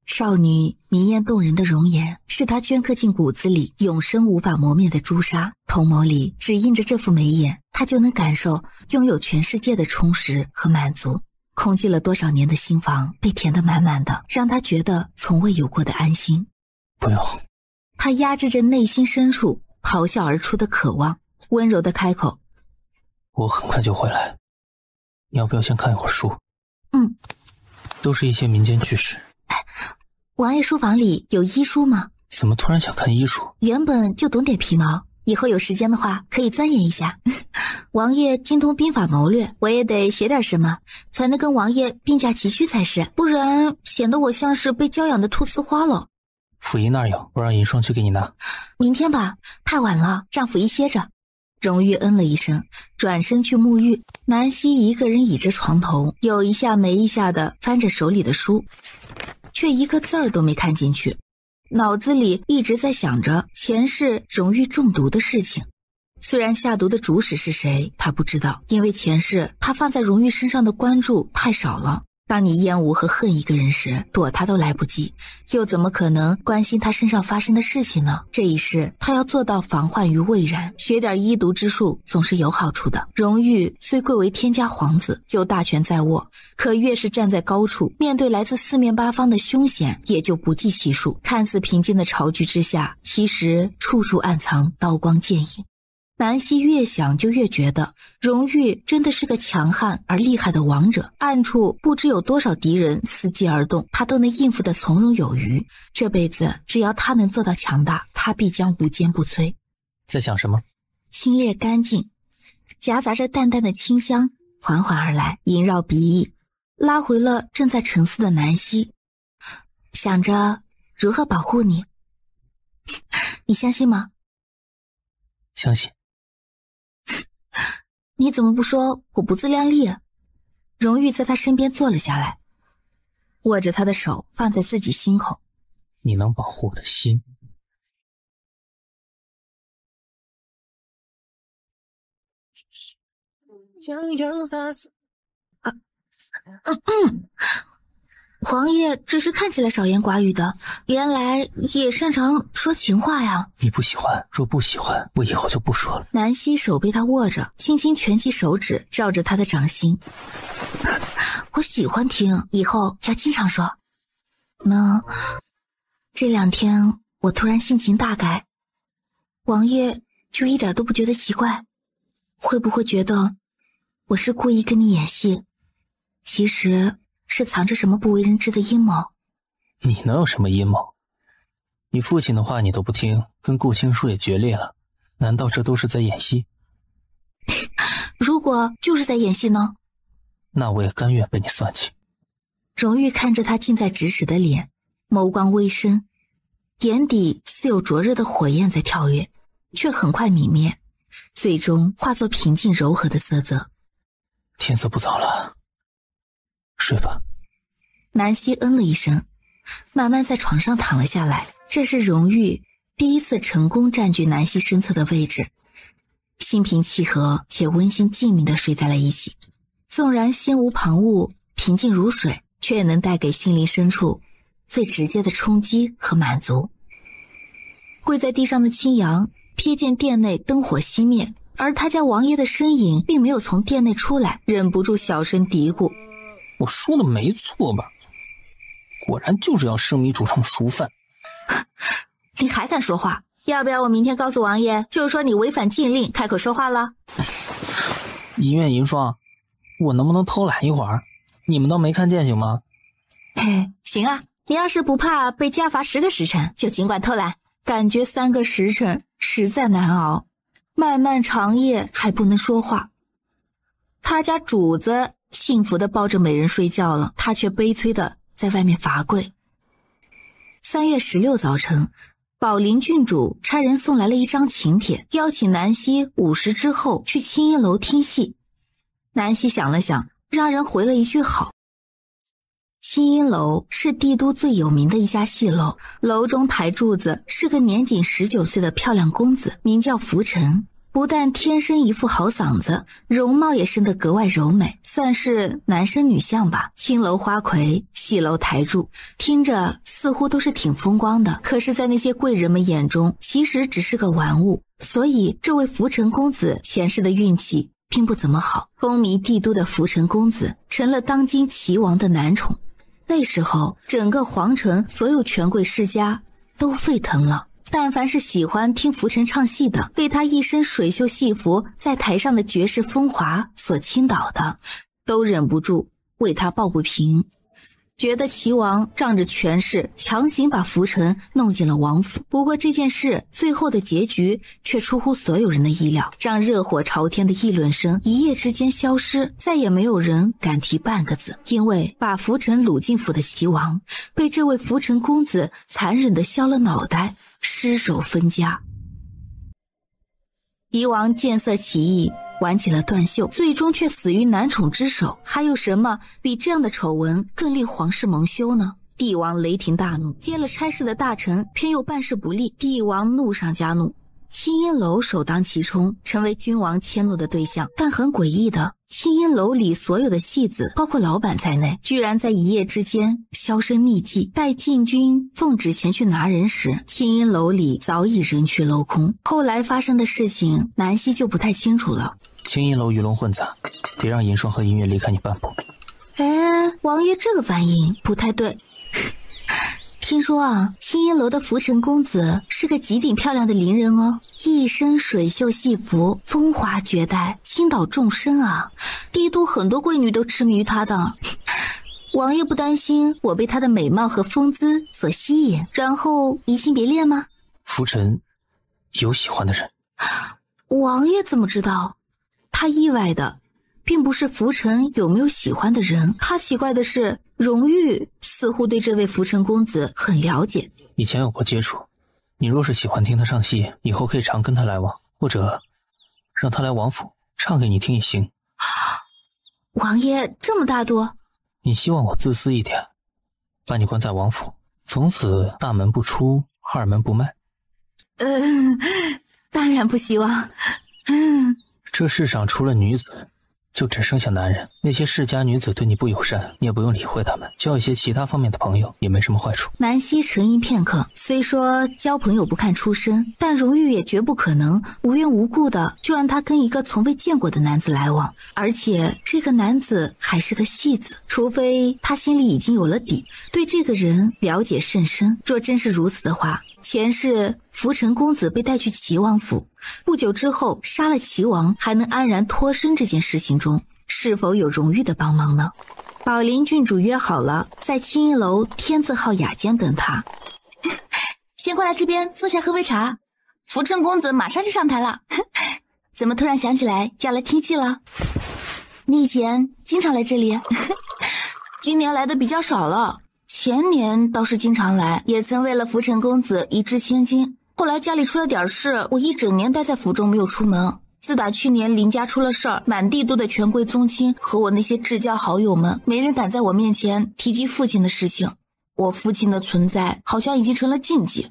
[SPEAKER 3] 少女明艳动人的容颜是她镌刻进骨子里永生无法磨灭的朱砂，瞳眸里只印着这副眉眼，她就能感受拥有全世界的充实和满足。空寂了多少年的心房被填得满满的，让她觉得从未有过的安心。
[SPEAKER 4] 不用。
[SPEAKER 3] 她压制着内心深处咆哮而出的渴望，温柔地开口：
[SPEAKER 4] 我很快就回来，你要不要先看一会儿书？都是一些民间趣事。
[SPEAKER 3] 王爷书房里有医书吗？
[SPEAKER 4] 怎么突然想看医书？
[SPEAKER 3] 原本就懂点皮毛，以后有时间的话可以钻研一下。王爷精通兵法谋略，我也得学点什么，才能跟王爷并驾齐驱才是，不然显得我像是被教养的菟丝花了。
[SPEAKER 4] 府医那儿有，我让银霜去给你拿。
[SPEAKER 3] 明天吧，太晚了，让府医歇着。荣誉嗯了一声，转身去沐浴。南希一个人倚着床头，有一下没一下的翻着手里的书，却一个字儿都没看进去，脑子里一直在想着前世荣誉中毒的事情。虽然下毒的主使是谁他不知道，因为前世他放在荣誉身上的关注太少了。当你厌恶和恨一个人时，躲他都来不及，又怎么可能关心他身上发生的事情呢？这一世他要做到防患于未然，学点医毒之术总是有好处的。荣誉虽贵为天家皇子，又大权在握，可越是站在高处，面对来自四面八方的凶险也就不计其数。看似平静的朝局之下，其实处处暗藏刀光剑影。南希越想就越觉得荣誉真的是个强悍而厉害的王者，暗处不知有多少敌人伺机而动，他都能应付得从容有余。这辈子只要他能做到强大，他必将无坚不摧。
[SPEAKER 4] 在想什么？
[SPEAKER 3] 清冽干净，夹杂着淡淡的清香，缓缓而来，萦绕鼻翼，拉回了正在沉思的南希。想着如何保护你，你相信吗？
[SPEAKER 4] 相信。
[SPEAKER 3] 你怎么不说我不自量力？荣誉在他身边坐了下来，握着他的手放在自己心口。
[SPEAKER 4] 你能保护我的心。
[SPEAKER 3] 皇爷只是看起来少言寡语的，原来也擅长说情话呀。
[SPEAKER 4] 你不喜欢，若不喜欢，我以后就不说了。
[SPEAKER 3] 南希手被他握着，轻轻蜷起手指，照着他的掌心。我喜欢听，以后要经常说。那这2天我突然性情大改，王爷就一点都不觉得奇怪？会不会觉得我是故意跟你演戏，其实是藏着什么不为人知的阴谋？
[SPEAKER 4] 你能有什么阴谋？你父亲的话你都不听，跟顾青书也决裂了，难道这都是在演戏？
[SPEAKER 3] 如果就是在演戏呢？
[SPEAKER 4] 那我也甘愿被你算计。
[SPEAKER 3] 荣誉看着他近在咫尺的脸，眸光微深，眼底似有灼热的火焰在跳跃，却很快泯灭，最终化作平静柔和的色泽。
[SPEAKER 4] 天色不早了，睡吧。
[SPEAKER 3] 南希嗯了一声，慢慢在床上躺了下来。这是荣誉第一次成功占据南希身侧的位置，心平气和且温馨静谧地睡在了一起。纵然心无旁骛，平静如水，却也能带给心灵深处最直接的冲击和满足。跪在地上的青阳瞥见店内灯火熄灭，而他家王爷的身影并没有从店内出来，忍不住小声嘀咕：
[SPEAKER 2] 我说的没错吧？果然就是要生米煮成熟饭。
[SPEAKER 3] 你还敢说话？要不要我明天告诉王爷，就说你违反禁令开口说话了？
[SPEAKER 2] 银月银霜，我能不能偷懒一会儿？你们倒没看见行吗？
[SPEAKER 3] 行啊，你要是不怕被加罚10个时辰，就尽管偷懒。感觉3个时辰实在难熬，漫漫长夜还不能说话。他家主子幸福地抱着美人睡觉了，他却悲催地在外面罚跪。3月16早晨，宝林郡主差人送来了一张请帖，邀请南希午时之后去清音楼听戏。南希想了想，让人回了一句好。清音楼是帝都最有名的一家戏楼，楼中台柱子是个年仅19岁的漂亮公子，名叫浮尘。不但天生一副好嗓子，容貌也生得格外柔美，算是男生女相吧。青楼花魁，戏楼台柱，听着似乎都是挺风光的，可是在那些贵人们眼中，其实只是个玩物。所以这位浮尘公子前世的运气并不怎么好，风靡帝都的浮尘公子成了当今齐王的男宠。那时候整个皇城所有权贵世家都沸腾了，但凡是喜欢听浮尘唱戏的，被他一身水袖戏服在台上的绝世风华所倾倒的，都忍不住为他抱不平，觉得齐王仗着权势强行把浮尘弄进了王府。不过这件事最后的结局却出乎所有人的意料，让热火朝天的议论声一夜之间消失，再也没有人敢提半个字。因为把浮尘掳进府的齐王被这位浮尘公子残忍地削了脑袋，失手分家。狄王见色起意，玩起了断袖，最终却死于男宠之手，还有什么比这样的丑闻更令皇室蒙羞呢？帝王雷霆大怒，接了差事的大臣偏又办事不力，帝王怒上加怒。清音楼首当其冲，成为君王迁怒的对象。但很诡异的，清音楼里所有的戏子，包括老板在内，居然在一夜之间销声匿迹。待禁军奉旨前去拿人时，清音楼里早已人去楼空。后来发生的事情，南希就不太清楚了。
[SPEAKER 2] 清音楼鱼龙混杂，别让银霜和银月离开你半步。
[SPEAKER 3] 王爷这个反应不太对。听说啊，清音楼的浮尘公子是个极顶漂亮的伶人哦，一身水袖戏服，风华绝代，倾倒众生啊！帝都很多贵女都痴迷于他的。王爷不担心我被他的美貌和风姿所吸引，然后移情别恋吗？
[SPEAKER 2] 浮尘有喜欢的人。
[SPEAKER 3] 王爷怎么知道？他意外的并不是浮尘有没有喜欢的人，他奇怪的是荣玉似乎对这位浮尘公子很了解，
[SPEAKER 2] 以前有过接触。你若是喜欢听他唱戏，以后可以常跟他来往，或者让他来王府唱给你听也行。
[SPEAKER 3] 王爷这么大度？
[SPEAKER 2] 你希望我自私一点，把你关在王府，从此大门不出，二门不迈？
[SPEAKER 3] 当然不希望。
[SPEAKER 2] 这世上除了女子，就只剩下男人。那些世家女子对你不友善，你也不用理会他们，交一些其他方面的朋友也没什么坏处。
[SPEAKER 3] 南希沉吟片刻，虽说交朋友不看出身，但荣玉也绝不可能无缘无故的就让他跟一个从未见过的男子来往，而且这个男子还是个戏子，除非他心里已经有了底，对这个人了解甚深。若真是如此的话，前世浮尘公子被带去齐王府，不久之后杀了齐王，还能安然脱身这件事情中，是否有荣誉的帮忙呢？宝林郡主约好了在清音楼天字号雅间等他。先过来这边坐下喝杯茶，浮尘公子马上就上台了。怎么突然想起来要来听戏了？你以前经常来这里？今年来的比较少了，前年倒是经常来，也曾为了浮尘公子一掷千金。后来家里出了点事，我一整年待在府中没有出门。自打去年林家出了事儿，满帝都的权贵宗亲和我那些至交好友们，没人敢在我面前提及父亲的事情。我父亲的存在好像已经成了禁忌。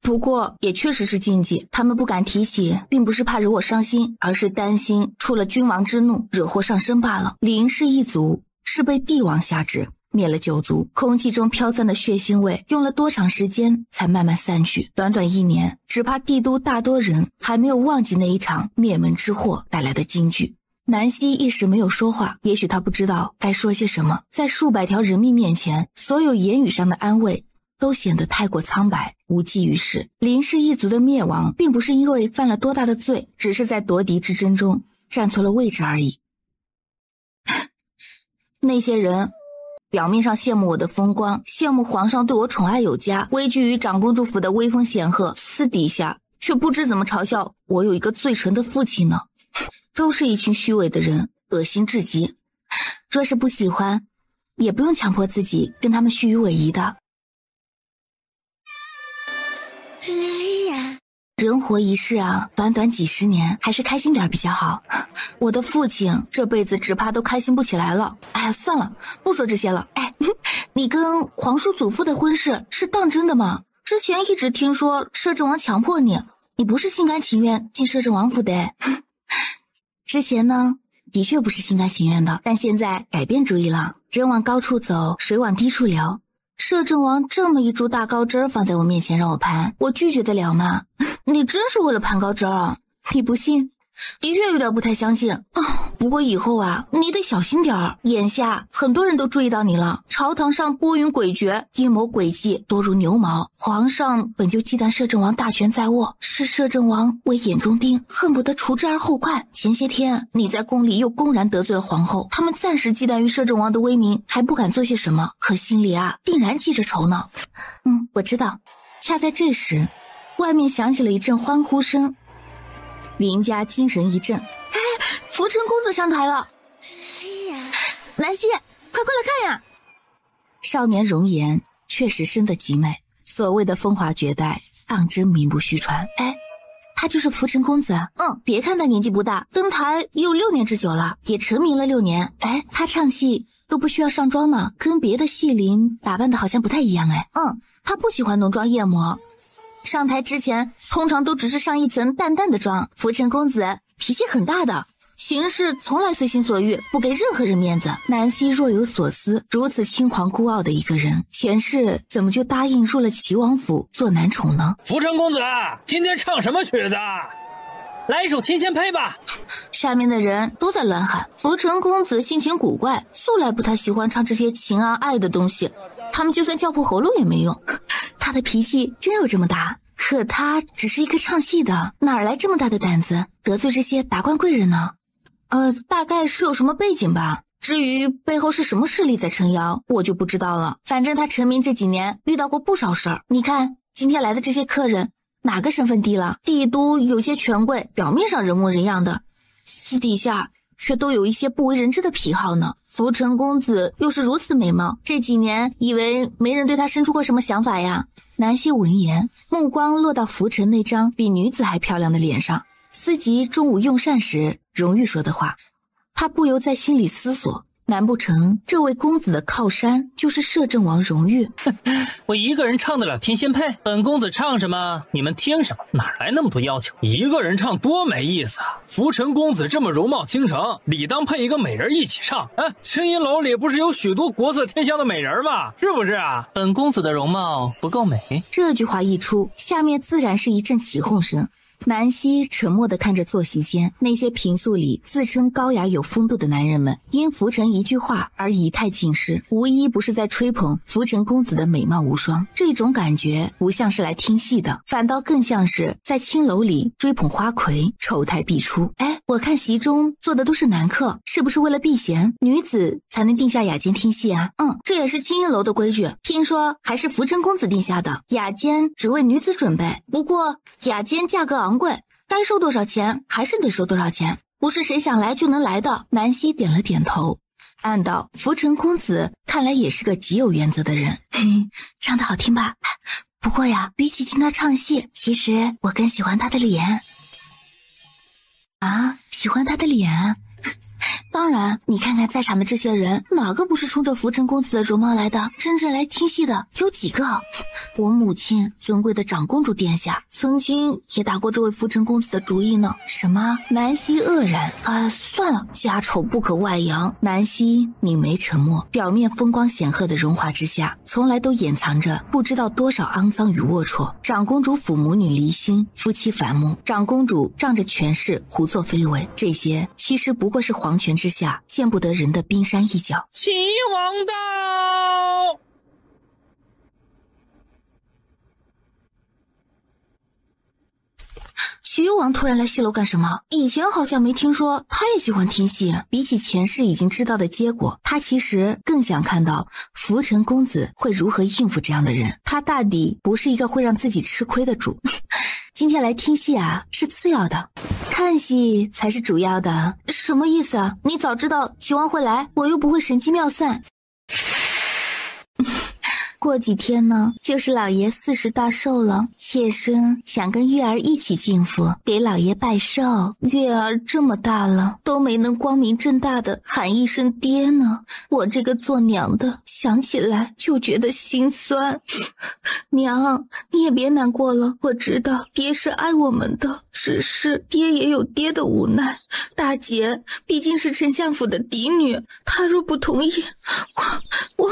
[SPEAKER 3] 不过也确实是禁忌，他们不敢提起，并不是怕惹我伤心，而是担心触了君王之怒，惹祸上身罢了。林氏一族是被帝王下旨灭了9族，空气中飘散的血腥味用了多长时间才慢慢散去？短短1年，只怕帝都大多人还没有忘记那一场灭门之祸带来的惊惧。南希一时没有说话，也许他不知道该说些什么。在数百条人命面前，所有言语上的安慰都显得太过苍白，无济于事。林氏一族的灭亡并不是因为犯了多大的罪，只是在夺嫡之争中站错了位置而已。那些人表面上羡慕我的风光，羡慕皇上对我宠爱有加，畏惧于长公主府的威风显赫，私底下却不知怎么嘲笑我有一个最纯的父亲呢。都是一群虚伪的人，恶心至极。若是不喜欢，也不用强迫自己跟他们虚与委蛇的。人活一世啊，短短几十年，还是开心点比较好。我的父亲这辈子只怕都开心不起来了。哎呀，算了，不说这些了。哎，你跟皇叔祖父的婚事是当真的吗？之前一直听说摄政王强迫你，你不是心甘情愿进摄政王府的。之前呢，的确不是心甘情愿的，但现在改变主意了。人往高处走，水往低处流。摄政王这么一株大高枝放在我面前让我攀，我拒绝得了吗？你真是为了攀高枝啊？你不信？的确有点不太相信啊。不过以后啊，你得小心点儿。眼下很多人都注意到你了，朝堂上拨云诡谲，阴谋诡计多如牛毛。皇上本就忌惮摄政王大权在握，视摄政王为眼中钉，恨不得除之而后快。前些天你在宫里又公然得罪了皇后，他们暂时忌惮于摄政王的威名，还不敢做些什么，可心里啊定然记着仇呢。我知道。恰在这时，外面响起了一阵欢呼声。林家精神一振，福成公子上台了！南希，快过来看呀！少年容颜确实生得极美，所谓的风华绝代，当真名不虚传。他就是福成公子。别看他年纪不大，登台也有6年之久了，也成名了6年。他唱戏都不需要上妆吗？跟别的戏伶打扮的好像不太一样。他不喜欢浓妆艳抹。上台之前通常都只是上一层淡淡的妆。福成公子脾气很大的，行事从来随心所欲，不给任何人面子。南希若有所思，如此轻狂孤傲的一个人，前世怎么就答应入了齐王府做男宠呢？
[SPEAKER 4] 福成公子，今天唱什么曲子？
[SPEAKER 2] 来一首《天仙配》吧。
[SPEAKER 3] 下面的人都在乱喊。福成公子性情古怪，素来不太喜欢唱这些情啊爱的东西，他们就算叫破喉咙也没用。他的脾气真有这么大？可他只是一个唱戏的，哪来这么大的胆子得罪这些达官贵人呢？大概是有什么背景吧。至于背后是什么势力在撑腰，我就不知道了。反正他成名这几年遇到过不少事儿。你看今天来的这些客人，哪个身份低了？帝都有些权贵，表面上人模人样的，私底下却都有一些不为人知的癖好呢。福成公子又是如此美貌，这几年以为没人对他生出过什么想法呀？南希闻言，目光落到福成那张比女子还漂亮的脸上，思及中午用膳时荣玉说的话，他不由在心里思索，难不成这位公子的靠山就是摄政王荣玉？
[SPEAKER 2] 我一个人唱得了《天仙配》，本公子唱什么你们听什么，哪来那么多要求？
[SPEAKER 4] 一个人唱多没意思啊！福成公子这么容貌倾城，理当配一个美人一起唱。青音楼里不是有许多国色天香的美人吗？是不是啊？
[SPEAKER 2] 本公子的容貌不够美。
[SPEAKER 3] 这句话一出，下面自然是一阵起哄声。南希沉默地看着坐席间那些平素里自称高雅有风度的男人们，因福成一句话而仪态尽失，无一不是在吹捧福成公子的美貌无双。这种感觉不像是来听戏的，反倒更像是在青楼里追捧花魁，丑态毕出。我看席中坐的都是男客，是不是为了避嫌，女子才能定下雅间听戏啊？这也是青音楼的规矩，听说还是福成公子定下的，雅间只为女子准备。不过雅间价格昂贵，该收多少钱还是得收多少钱，不是谁想来就能来的。南希点了点头，暗道福成公子看来也是个极有原则的人。唱得好听吧？不过呀，比起听他唱戏，其实我更喜欢他的脸。喜欢他的脸？
[SPEAKER 1] 当然，你看看在场的这些人，哪个不是冲着福成公子的容貌来的？真正来听戏的有几个？我母亲，尊贵的长公主殿下，曾经也打过这位福成公子的主意呢。
[SPEAKER 3] 什么？南希愕然。
[SPEAKER 1] 算了，家丑不可外扬。
[SPEAKER 3] 南希拧眉沉默，表面风光显赫的荣华之下，从来都掩藏着不知道多少肮脏与龌龊。长公主抚母女离心，夫妻反目，长公主仗着权势胡作非为，这些其实不过是皇权之下见不得人的冰山一角。
[SPEAKER 2] 齐王到！
[SPEAKER 1] 徐王突然来戏楼干什么？以前好像没听说他也喜欢听戏。
[SPEAKER 3] 比起前世已经知道的结果，他其实更想看到福成公子会如何应付这样的人。他大抵不是一个会让自己吃亏的主。今天来听戏啊，是次要的，看戏才是主要的。
[SPEAKER 1] 什么意思啊？你早知道齐王会来，我又不会神机妙算。
[SPEAKER 3] 过几天呢，就是老爷40大寿了，妾身想跟月儿一起进府，给老爷拜寿。
[SPEAKER 1] 月儿这么大了，都没能光明正大的喊一声爹呢。我这个做娘的，想起来就觉得心酸。娘，你也别难过了，我知道爹是爱我们的，只是爹也有爹的无奈。大姐毕竟是丞相府的嫡女，她若不同意，我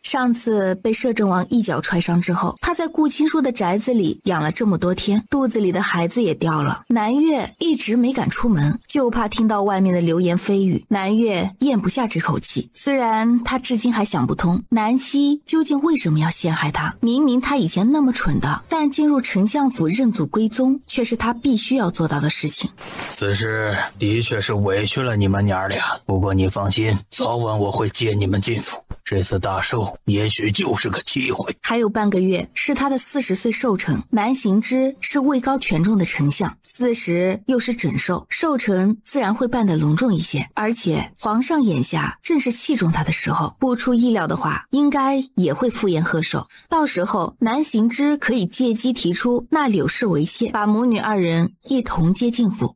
[SPEAKER 3] 上次被摄政王一脚踹伤之后，他在顾青书的宅子里养了这么多天，肚子里的孩子也掉了。南月一直没敢出门，就怕听到外面的流言蜚语。南月咽不下这口气，虽然他至今还想不通南希究竟为什么要陷害他。明明他以前那么蠢的，但进入丞相府认祖归宗却是他必须要做到的事情。
[SPEAKER 4] 此事的确是委屈了你们娘俩，不过你放心，早晚我会接你们进府。这次大寿也许就是个机会。
[SPEAKER 3] 还有半个月是他的40岁寿辰，南行之是位高权重的丞相，40又是整寿，寿辰自然会办得隆重一些。而且皇上眼下正是器重他的时候，不出意料的话，应该也会赴宴贺寿。到时候南行之可以借机提出纳柳氏为妾，把母女二人一同接进府。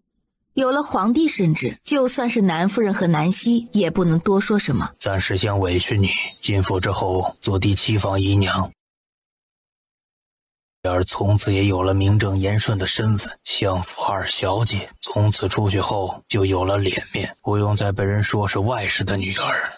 [SPEAKER 3] 有了皇帝圣旨，就算是南夫人和南希也不能多说什么。
[SPEAKER 4] 暂时想委屈你，进府之后做第7房姨娘，而从此也有了名正言顺的身份，相府2小姐。从此出去后就有了脸面，不用再被人说是外室的女儿。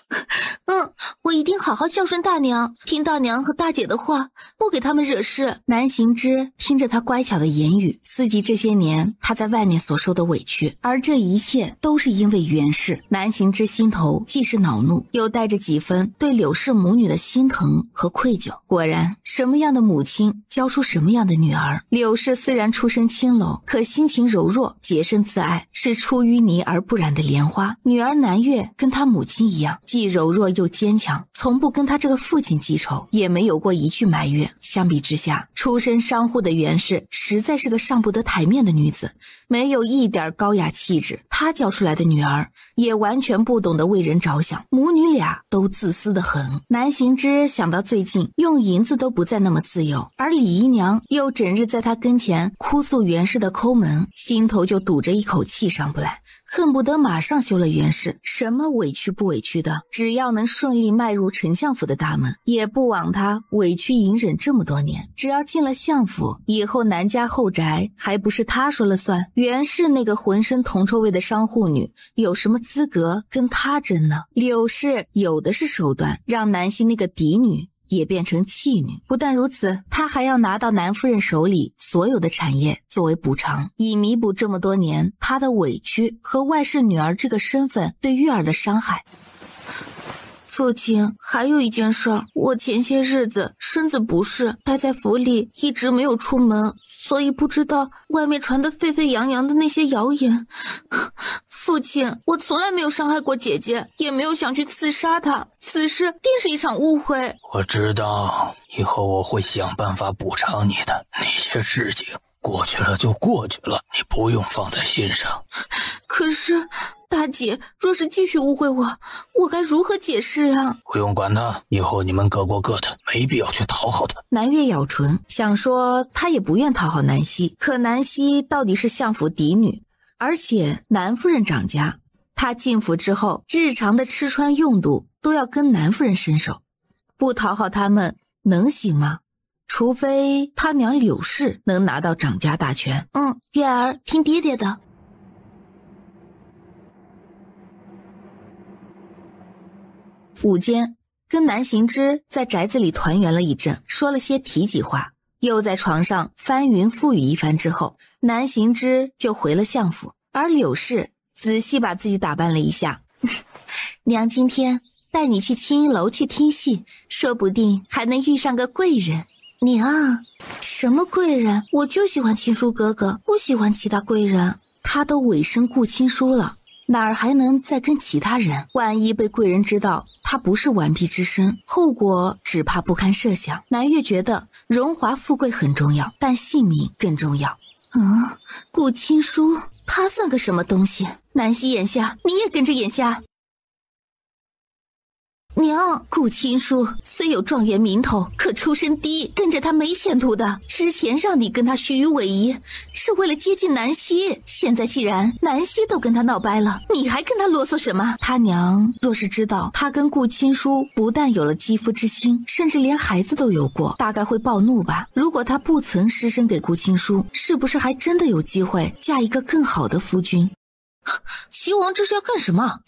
[SPEAKER 1] 我一定好好孝顺大娘，听大娘和大姐的话，不给他们惹事。
[SPEAKER 3] 南行之听着他乖巧的言语，思及这些年他在外面所受的委屈，而这一切都是因为袁氏。南行之心头既是恼怒，又带着几分对柳氏母女的心疼和愧疚。果然，什么样的母亲教出什么样的女儿。柳氏虽然出身青楼，可心情柔弱，洁身自爱，是出淤泥而不染的莲花。女儿南月跟她母亲一样，既柔弱又坚强，从不跟她这个父亲记仇，也没有过一句埋怨。相比之下，出身商户的袁氏实在是个上不得台面的女子，没有一点高雅气质。她教出来的女儿也完全不懂得为人着想，母女俩都自私得很。南行之想到最近用银子都不再那么自由，而李姨娘又整日在他跟前哭诉袁氏的抠门，心头就堵着一口气上不来，恨不得马上休了袁氏。什么委屈不委屈的，只要能顺利迈入丞相府的大门，也不枉他委屈隐忍这么多年。只要进了相府，以后南家后宅还不是他说了算？袁氏那个浑身铜臭味的商户女，有什么资格跟他争呢？柳氏有的是手段，让南希那个嫡女也变成弃女。不但如此，他还要拿到南夫人手里所有的产业作为补偿，以弥补这么多年他的委屈和外室女儿这个身份对月儿的伤害。
[SPEAKER 1] 父亲，还有一件事儿，我前些日子身子不适，待在府里一直没有出门，所以不知道外面传得沸沸扬扬的那些谣言。父亲，我从来没有伤害过姐姐，也没有想去刺杀她，此事定是一场误会。
[SPEAKER 4] 我知道，以后我会想办法补偿你的。那些事情过去了就过去了，你不用放在心上。
[SPEAKER 1] 可是大姐若是继续误会我，我该如何解释呀？
[SPEAKER 4] 不用管他，以后你们各过各的，没必要去讨好他。
[SPEAKER 3] 南月咬唇，想说他也不愿讨好南希，可南希到底是相府嫡女，而且南夫人掌家，他进府之后，日常的吃穿用度都要跟南夫人伸手，不讨好他们能行吗？除非他娘柳氏能拿到掌家大权。
[SPEAKER 1] 月儿听爹爹的。
[SPEAKER 3] 午间，跟南行之在宅子里团圆了一阵，说了些体己话，又在床上翻云覆雨一番之后，南行之就回了相府，而柳氏仔细把自己打扮了一下。
[SPEAKER 1] 娘今天带你去青衣楼去听戏，说不定还能遇上个贵人。娘，什么贵人？我就喜欢亲叔哥哥，不喜欢其他贵人。
[SPEAKER 3] 他都委身顾亲叔了，哪儿还能再跟其他人？万一被贵人知道他不是完璧之身，后果只怕不堪设想。南越觉得荣华富贵很重要，但性命更重要。
[SPEAKER 1] 顾亲叔他算个什么东西？南希眼下，你也跟着眼下。娘，顾亲叔虽有状元名头，可出身低，跟着他没前途的。之前让你跟他虚与委蛇，是为了接近南希。现在既然南希都跟他闹掰了，你还跟他啰嗦什么？
[SPEAKER 3] 他娘若是知道他跟顾亲叔不但有了肌肤之亲，甚至连孩子都有过，大概会暴怒吧。如果他不曾失身给顾亲叔，是不是还真的有机会嫁一个更好的夫君？
[SPEAKER 1] 齐王这是要干什么？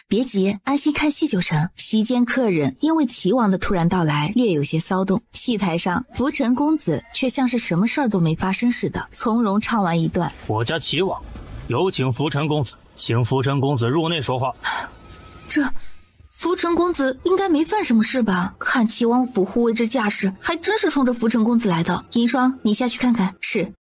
[SPEAKER 3] 别急，安心看戏就成。席间客人因为齐王的突然到来略有些骚动，戏台上福成公子却像是什么事儿都没发生似的，从容唱完一段。
[SPEAKER 4] 我家齐王有请福成公子，请福成公子入内说话。
[SPEAKER 1] 这福成公子应该没犯什么事吧？看齐王府护卫这架势，还真是冲着福成公子来的。
[SPEAKER 3] 银霜，你下去看看。是。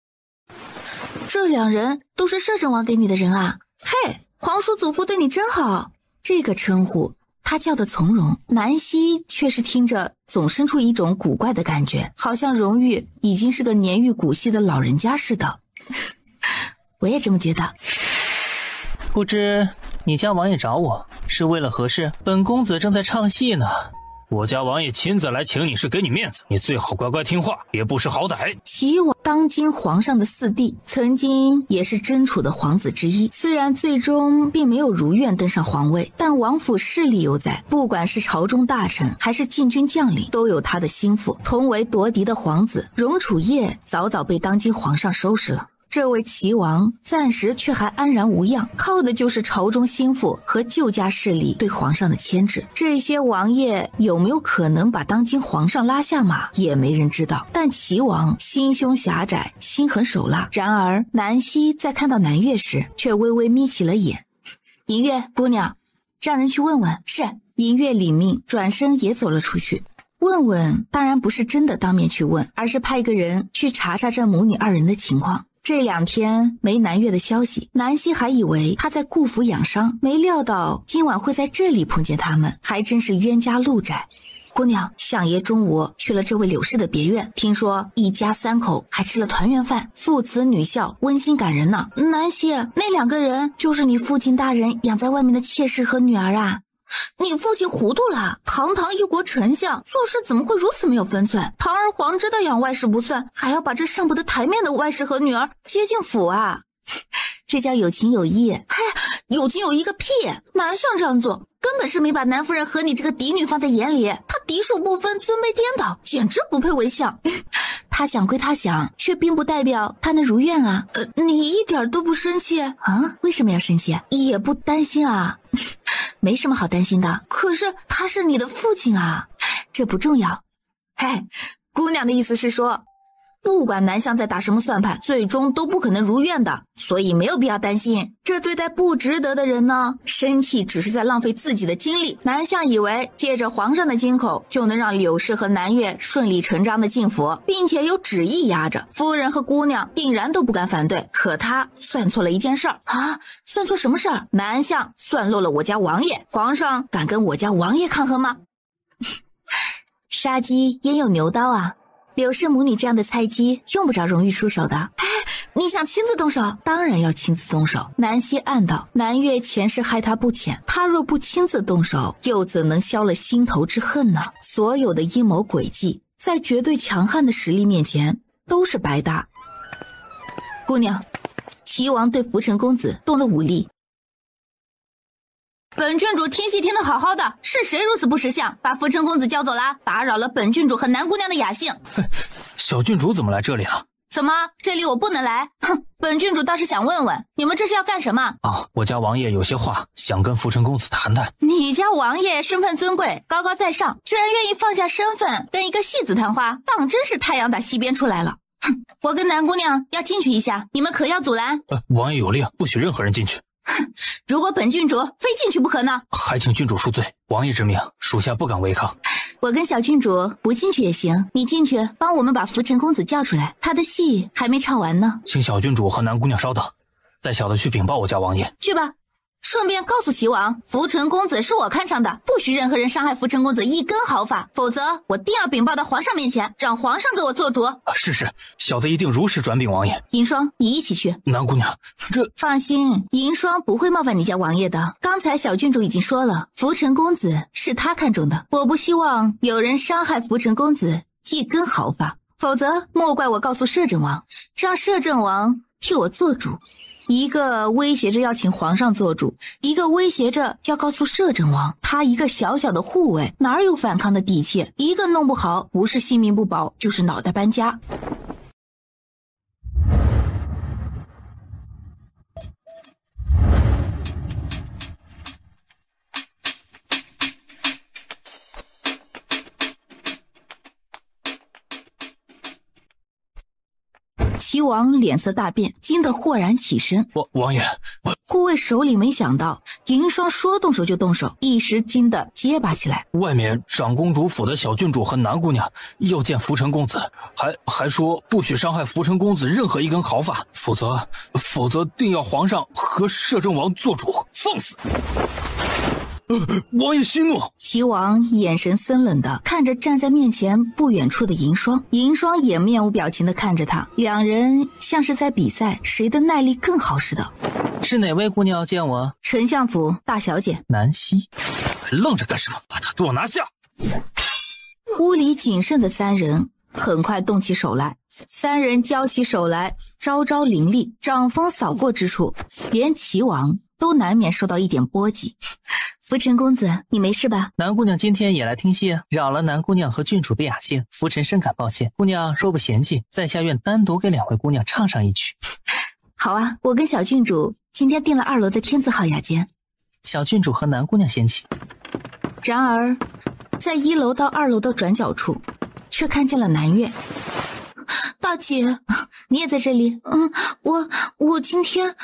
[SPEAKER 1] 这两人都是摄政王给你的人啊？嘿，皇叔祖父对你真好。
[SPEAKER 3] 这个称呼他叫的从容，南希却是听着总生出一种古怪的感觉，好像荣誉已经是个年逾古稀的老人家似的。
[SPEAKER 1] 我也这么觉得。
[SPEAKER 2] 不知你家王爷找我是为了何事？本公子正在唱戏呢。
[SPEAKER 4] 我家王爷亲自来请你是给你面子，你最好乖乖听话，别不识好歹。
[SPEAKER 3] 齐王当今皇上的四弟，曾经也是争储的皇子之一，虽然最终并没有如愿登上皇位，但王府势力犹在，不管是朝中大臣还是禁军将领，都有他的心腹。同为夺嫡的皇子荣储业早早被当今皇上收拾了，这位齐王暂时却还安然无恙，靠的就是朝中心腹和旧家势力对皇上的牵制。这些王爷有没有可能把当今皇上拉下马，也没人知道。但齐王心胸狭窄，心狠手辣。然而南希在看到南越时，却微微眯起了眼。
[SPEAKER 1] 银月姑娘，让人去问问。
[SPEAKER 3] 是。银月领命，转身也走了出去。问问当然不是真的当面去问，而是派个人去查查这母女二人的情况。这2天没南越的消息，南希还以为他在顾府养伤，没料到今晚会在这里碰见他们，还真是冤家路窄。
[SPEAKER 1] 姑娘，相爷中午去了这位柳氏的别院，听说一家3口还吃了团圆饭，父慈女孝，温馨感人呢。南希，那2个人就是你父亲大人养在外面的妾室和女儿啊？你父亲糊涂了，堂堂一国丞相，做事怎么会如此没有分寸？堂而皇之的养外室不算，还要把这上不得台面的外室和女儿接进府啊？
[SPEAKER 3] 这叫有情有义。
[SPEAKER 1] 嘿，有情有义个屁！哪像这样做，根本是没把南夫人和你这个嫡女放在眼里，她嫡庶不分，尊卑颠倒，简直不配为相。
[SPEAKER 3] 他想归他想，却并不代表他能如愿啊。
[SPEAKER 1] 你一点都不生气啊？
[SPEAKER 3] 为什么要生气？
[SPEAKER 1] 也不担心啊？
[SPEAKER 3] 没什么好担心的。
[SPEAKER 1] 可是他是你的父亲啊。
[SPEAKER 3] 这不重要。
[SPEAKER 1] 嘿，姑娘的意思是说，不管南相在打什么算盘，最终都不可能如愿的，所以没有必要担心。这对待不值得的人呢，生气只是在浪费自己的精力。南相以为借着皇上的金口，就能让柳氏和南越顺理成章的进府，并且有旨意压着，夫人和姑娘定然都不敢反对。可他算错了一件事儿啊！算错什么事儿？南相算漏了我家王爷，皇上敢跟我家王爷抗衡吗？
[SPEAKER 3] 杀鸡焉有牛刀啊！柳氏母女这样的菜鸡，用不着荣誉出手的。
[SPEAKER 1] 哎，你想亲自动手？
[SPEAKER 3] 当然要亲自动手。南希暗道，南越前世害他不浅，他若不亲自动手，又怎能消了心头之恨呢？所有的阴谋诡计，在绝对强悍的实力面前，都是白搭。
[SPEAKER 1] 姑娘，齐王对福成公子动了武力，本郡主听戏听得好好的，是谁如此不识相，把福成公子叫走了，打扰了本郡主和南姑娘的雅兴？
[SPEAKER 4] 小郡主怎么来这里了？
[SPEAKER 1] 怎么，这里我不能来？哼，本郡主倒是想问问，你们这是要干什么？
[SPEAKER 4] 哦，我家王爷有些话想跟福成公子谈谈。
[SPEAKER 1] 你家王爷身份尊贵，高高在上，居然愿意放下身份跟一个戏子谈话，当真是太阳打西边出来了。哼，我跟南姑娘要进去一下，你们可要阻拦？
[SPEAKER 4] 王爷有令，不许任何人进去。
[SPEAKER 1] 如果本郡主非进去不可呢？
[SPEAKER 4] 还请郡主恕罪，王爷之命，属下不敢违抗。
[SPEAKER 3] 我跟小郡主不进去也行，你进去帮我们把福成公子叫出来，他的戏还没唱完呢。
[SPEAKER 4] 请小郡主和南姑娘稍等，带小的去禀报我家王爷。
[SPEAKER 1] 去吧，顺便告诉齐王，福成公子是我看上的，不许任何人伤害福成公子一根毫发，否则我定要禀报到皇上面前，让皇上给我做主。
[SPEAKER 4] 是，小的一定如实转禀王爷。
[SPEAKER 3] 银霜，你一起去。
[SPEAKER 4] 南姑娘，这
[SPEAKER 3] 放心，银霜不会冒犯你家王爷的。刚才小郡主已经说了，福成公子是他看中的，我不希望有人伤害福成公子一根毫发，否则莫怪我告诉摄政王，让摄政王替我做主。一个威胁着要请皇上做主，一个威胁着要告诉摄政王，他一个小小的护卫哪有反抗的底气，一个弄不好不是性命不保就是脑袋搬家。齐王脸色大变，惊得豁然起身。
[SPEAKER 4] 王爷，
[SPEAKER 3] 护卫手里没想到银霜说动手就动手，一时惊得结巴起来。
[SPEAKER 4] 外面长公主府的小郡主和南姑娘要见福成公子，还说不许伤害福成公子任何一根毫发，否则定要皇上和摄政王做主。放肆！王爷息怒。
[SPEAKER 3] 齐王眼神森冷的看着站在面前不远处的银霜，银霜也面无表情的看着他，两人像是在比赛谁的耐力更好似的。
[SPEAKER 2] 是哪位姑娘要见我？
[SPEAKER 3] 丞相府大小姐
[SPEAKER 2] 南希。
[SPEAKER 4] 还愣着干什么？把他给我拿下！
[SPEAKER 3] 屋里谨慎的三人很快动起手来，三人交起手来，招招凌厉，掌风扫过之处，连齐王都难免受到一点波及。福成公子，你没事吧？
[SPEAKER 2] 南姑娘今天也来听戏，扰了南姑娘和郡主的雅兴，福成深感抱歉。姑娘若不嫌弃，在下愿单独给两位姑娘唱上一曲。
[SPEAKER 3] 好啊，我跟小郡主今天订了2楼的天字号雅间。
[SPEAKER 2] 小郡主和南姑娘先起。
[SPEAKER 3] 然而在1楼到2楼的转角处却看见了南月。大姐，你也在这里？我今天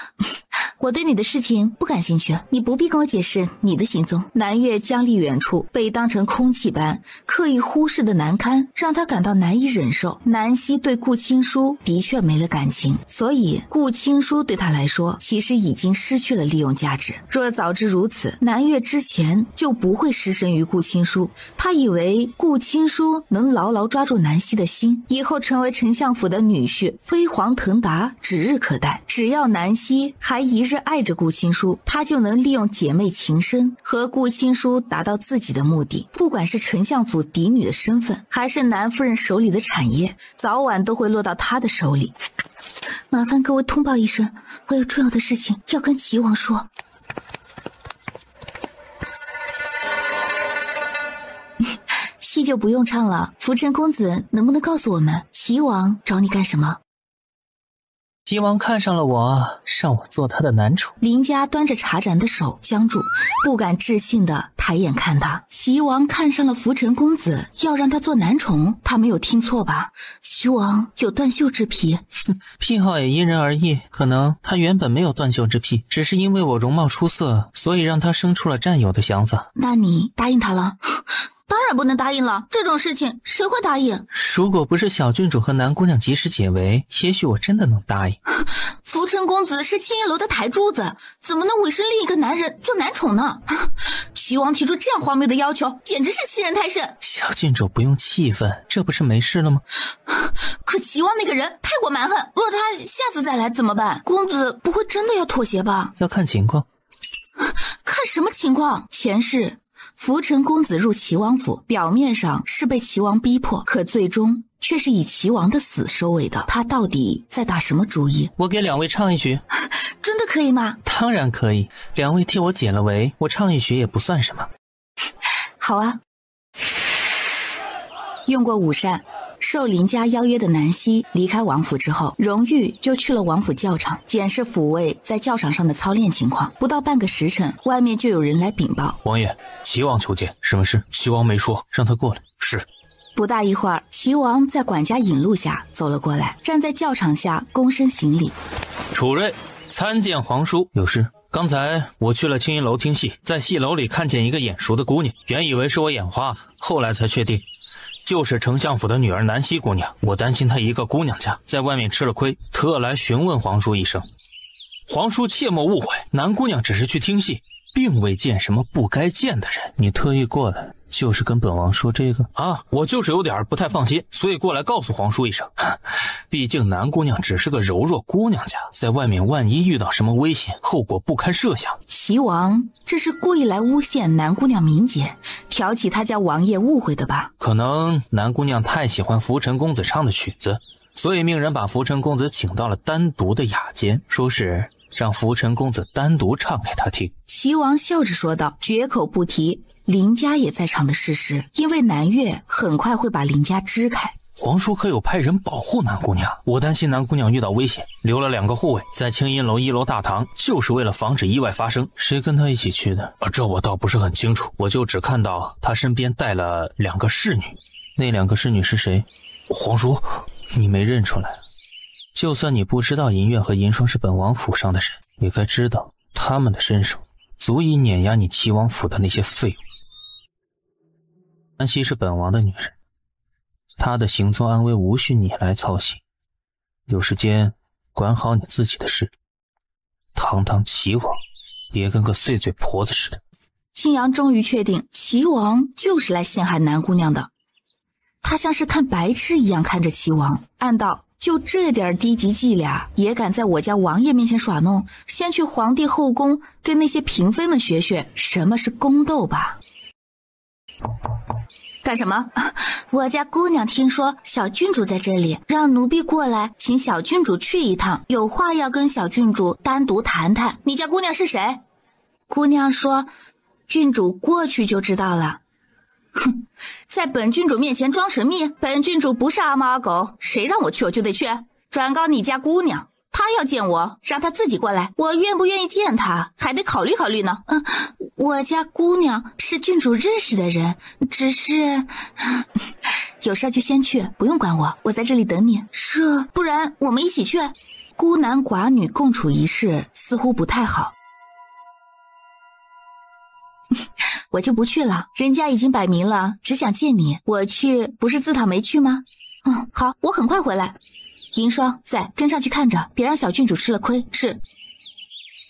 [SPEAKER 3] 我对你的事情不感兴趣，你不必跟我解释你的行踪。南月僵立远处，被当成空气般刻意忽视的难堪让他感到难以忍受。南希对顾青书的确没了感情，所以顾青书对他来说其实已经失去了利用价值。若早知如此，南月之前就不会失身于顾青书。他以为顾青书能牢牢抓住南希的心，以后成为丞相府的女婿飞黄腾达指日可待。只要南希还一日爱着顾青书，他就能利用姐妹情深和顾青书达到自己的目的。不管是丞相府嫡女的身份，还是南夫人手里的产业，早晚都会落到他的手里。麻烦各位通报一声，我有重要的事情要跟齐王说。戏就不用唱了，福成公子能不能告诉我们，齐王找你干什么？
[SPEAKER 2] 齐王看上了我，让我做他的男宠。
[SPEAKER 3] 林家端着茶盏的手僵住，不敢置信的抬眼看他。齐王看上了福成公子，要让他做男宠？他没有听错吧？齐王有断袖之癖？
[SPEAKER 2] 癖好也因人而异，可能他原本没有断袖之癖，只是因为我容貌出色，所以让他生出了占有的想法。
[SPEAKER 3] 那你答应他了？
[SPEAKER 1] 当然不能答应了，这种事情谁会答应？
[SPEAKER 2] 如果不是小郡主和南姑娘及时解围，也许我真的能答应。
[SPEAKER 1] 福成公子是青衣楼的台柱子，怎么能委身另一个男人做男宠呢？齐王提出这样荒谬的要求，简直是欺人太甚。
[SPEAKER 2] 小郡主不用气愤，这不是没事了吗？
[SPEAKER 1] 可齐王那个人太过蛮横，若他下次再来怎么办？公子不会真的要妥协吧？
[SPEAKER 2] 要看情况。
[SPEAKER 1] 看什么情况？
[SPEAKER 3] 前世福成公子入齐王府，表面上是被齐王逼迫，可最终却是以齐王的死收尾的。他到底在打什么主意？
[SPEAKER 2] 我给2位唱一曲。
[SPEAKER 1] 真的可以吗？
[SPEAKER 2] 当然可以，2位替我解了围，我唱一曲也不算什么。
[SPEAKER 3] 好啊。用过午膳，受林家邀约的南希离开王府之后，荣玉就去了王府教场，检视府卫在教场上的操练情况。不到半个时辰，外面就有人来禀报：
[SPEAKER 4] 王爷，齐王求见。什么事？齐王没说，让他过来。是。
[SPEAKER 3] 不大一会儿，齐王在管家引路下走了过来，站在教场下躬身行礼。
[SPEAKER 4] 楚瑞参见皇叔。有事？刚才我去了青音楼听戏，在戏楼里看见一个眼熟的姑娘，原以为是我眼花，后来才确定就是丞相府的女儿南希姑娘。我担心她一个姑娘家在外面吃了亏，特来询问皇叔一声。皇叔切莫误会，南姑娘只是去听戏，并未见什么不该见的人。你特意过来就是跟本王说这个啊？我就是有点不太放心，所以过来告诉皇叔一声。毕竟南姑娘只是个柔弱姑娘家，在外面万一遇到什么危险，后果不堪设想。
[SPEAKER 3] 齐王这是故意来诬陷南姑娘名节，挑起他家王爷误会的吧？
[SPEAKER 4] 可能南姑娘太喜欢福辰公子唱的曲子，所以命人把福辰公子请到了单独的雅间，说是让福辰公子单独唱给他听。
[SPEAKER 3] 齐王笑着说道，绝口不提林家也在场的事实，因为南越很快会把林家支开。
[SPEAKER 4] 皇叔可有派人保护南姑娘？我担心南姑娘遇到危险，留了2个护卫在青音楼1楼大堂，就是为了防止意外发生。谁跟她一起去的？这我倒不是很清楚，我就只看到她身边带了2个侍女。
[SPEAKER 2] 那2个侍女是谁？
[SPEAKER 4] 皇叔，
[SPEAKER 2] 你没认出来？就算你不知道银月和银霜是本王府上的人，也该知道他们的身手足以碾压你齐王府的那些废物。南希是本王的女人，她的行踪安危无需你来操心。有时间管好你自己的事。堂堂齐王，别跟个碎嘴婆子似的。
[SPEAKER 3] 青阳终于确定齐王就是来陷害南姑娘的，他像是看白痴一样看着齐王，暗道就这点低级伎俩也敢在我家王爷面前耍弄，先去皇帝后宫跟那些嫔妃们学学什么是宫斗吧。
[SPEAKER 1] 干什么？我家姑娘听说小郡主在这里，让奴婢过来请小郡主去一趟，有话要跟小郡主单独谈谈。你家姑娘是谁？姑娘说郡主过去就知道了。哼，在本郡主面前装神秘，本郡主不是阿猫阿狗，谁让我去我就得去。转告你家姑娘，她要见我，让她自己过来，我愿不愿意见她还得考虑考虑呢。我家姑娘是郡主认识的人，只是有事就先去，不用管我，我在这里等你。是，不然我们一起去。孤男寡女共处一室似乎不太好。我就不去了，人家已经摆明了只想见你，我去不是自讨没趣吗？好，我很快回来。银霜在，跟上去看着，别让小郡主吃了亏。是。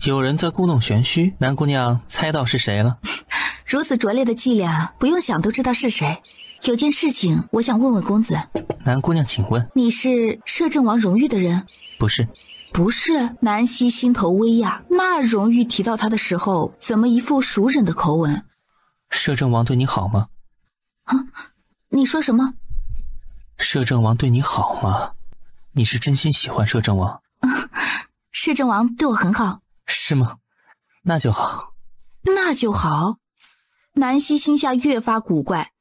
[SPEAKER 2] 有人在故弄玄虚，南姑娘猜到是谁了？
[SPEAKER 3] 如此拙劣的伎俩，不用想都知道是谁。有件事情我想问问公子。
[SPEAKER 2] 南姑娘请问。
[SPEAKER 3] 你是摄政王荣誉的人？
[SPEAKER 2] 不是。
[SPEAKER 3] 不是。南希心头微讶，那荣誉提到他的时候怎么一副熟人的口吻？
[SPEAKER 2] 摄政王对你好吗？
[SPEAKER 3] 你说什么？
[SPEAKER 2] 摄政王对你好吗？你是真心喜欢摄政王？
[SPEAKER 3] 摄政王对我很好。
[SPEAKER 2] 是吗？那就好。
[SPEAKER 3] 那就好。南希心下越发古怪。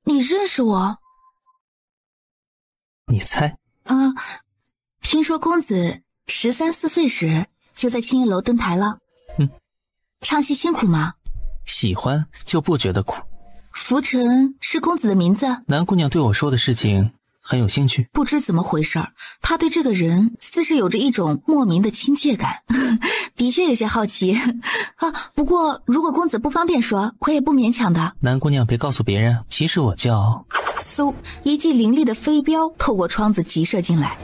[SPEAKER 3] 你认识我？
[SPEAKER 2] 你猜？
[SPEAKER 3] 听说公子13、14岁时就在青叶楼登台了。唱戏辛苦吗？
[SPEAKER 2] 喜欢就不觉得苦。
[SPEAKER 3] 浮尘是公子的名字？
[SPEAKER 2] 南姑娘对我说的事情很有兴趣。
[SPEAKER 3] 不知怎么回事，她对这个人似是有着一种莫名的亲切感。的确有些好奇不过如果公子不方便说，我也不勉强的。
[SPEAKER 2] 南姑娘别告诉别人，其实我叫……
[SPEAKER 3] 嗖，一记凌厉的飞镖透过窗子急射进来。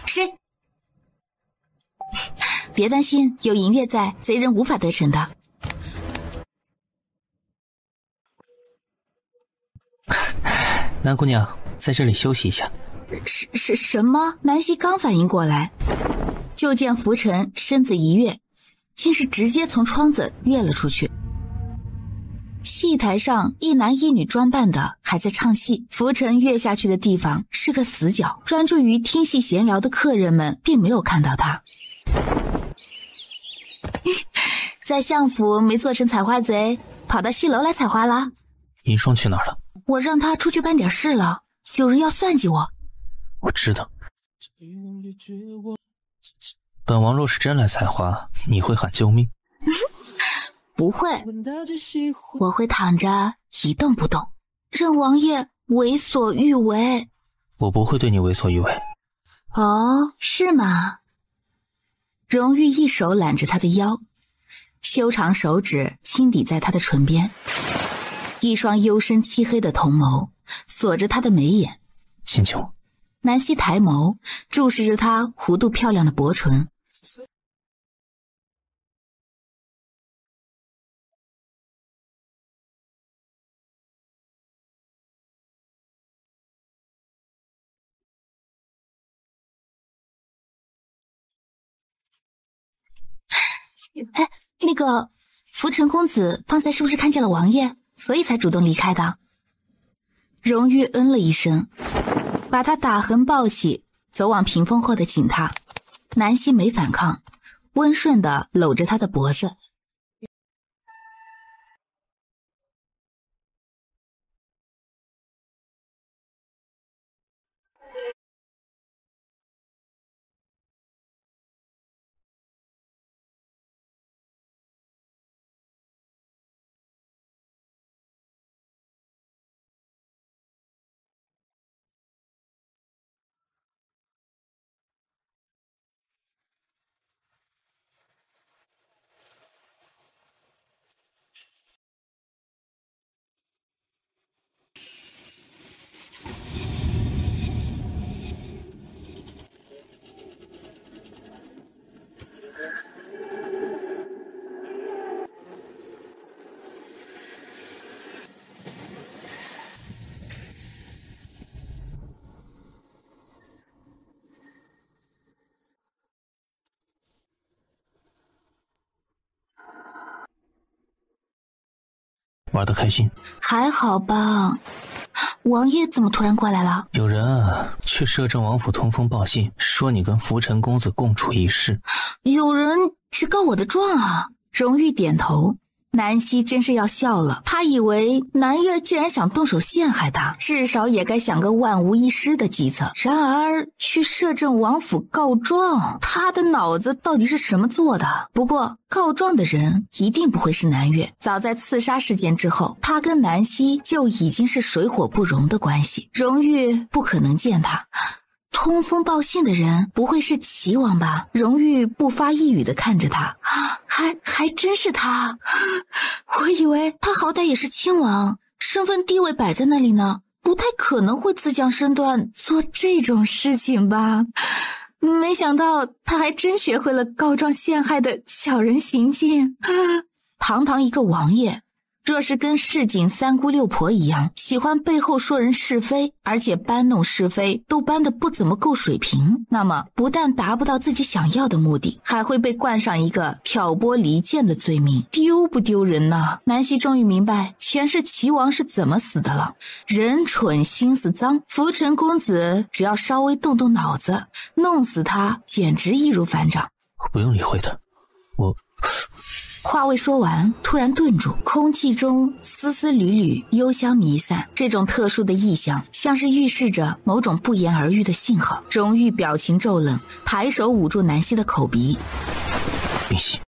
[SPEAKER 3] 谁？别担心，有银月在，贼人无法得逞的。
[SPEAKER 2] 南姑娘在这里休息一下。
[SPEAKER 3] 是什么？南希刚反应过来，就见浮尘身子一跃，竟是直接从窗子跃了出去。戏台上一男一女装扮的还在唱戏，浮尘跃下去的地方是个死角，专注于听戏闲聊的客人们并没有看到他。在相府没做成采花贼，跑到戏楼来采花了。
[SPEAKER 4] 银霜去哪儿了？
[SPEAKER 3] 我让他出去办点事了，有人要算计我。
[SPEAKER 4] 我知道。本王若是真来采花，你会喊救命？
[SPEAKER 3] 不会，我会躺着一动不动，任王爷为所欲为。
[SPEAKER 4] 我不会对你为所欲为。
[SPEAKER 3] 哦，是吗？荣玉一手揽着他的腰，修长手指轻抵在他的唇边，一双幽深漆黑的瞳眸锁着他的眉眼。
[SPEAKER 4] 秦琼。
[SPEAKER 3] 南希抬眸注视着他弧度漂亮的薄唇。哎，那个浮尘公子方才是不是看见了王爷，所以才主动离开的？荣玉嗯了一声，把他打横抱起，走往屏风后的井榻。南希没反抗，温顺地搂着他的脖子。
[SPEAKER 4] 玩得开心？
[SPEAKER 3] 还好吧。王爷怎么突然过来了？
[SPEAKER 4] 有人啊，去摄政王府通风报信，说你跟浮尘公子共处一室。
[SPEAKER 3] 有人去告我的状啊？荣玉点头。南希真是要笑了，他以为南月既然想动手陷害他，至少也该想个万无一失的计策。然而去摄政王府告状，他的脑子到底是什么做的？不过告状的人一定不会是南月，早在刺杀事件之后，他跟南希就已经是水火不容的关系，荣玉不可能见他。通风报信的人不会是齐王吧？荣玉不发一语地看着他，还真是他。我以为他好歹也是亲王，身份地位摆在那里呢，不太可能会自降身段做这种事情吧。没想到他还真学会了告状陷害的小人行径。堂堂一个王爷，若是跟市井三姑六婆一样，喜欢背后说人是非，而且搬弄是非都搬得不怎么够水平，那么不但达不到自己想要的目的，还会被冠上一个挑拨离间的罪名，丢不丢人呢？南希终于明白前世齐王是怎么死的了。人蠢心思脏，浮尘公子只要稍微动动脑子，弄死他简直易如反掌。
[SPEAKER 4] 不用理会他，我……
[SPEAKER 3] 话未说完，突然顿住，空气中丝丝缕缕幽香弥散，这种特殊的异象像是预示着某种不言而喻的信号。荣玉表情骤冷，抬手捂住南希的口鼻。
[SPEAKER 4] 冰息。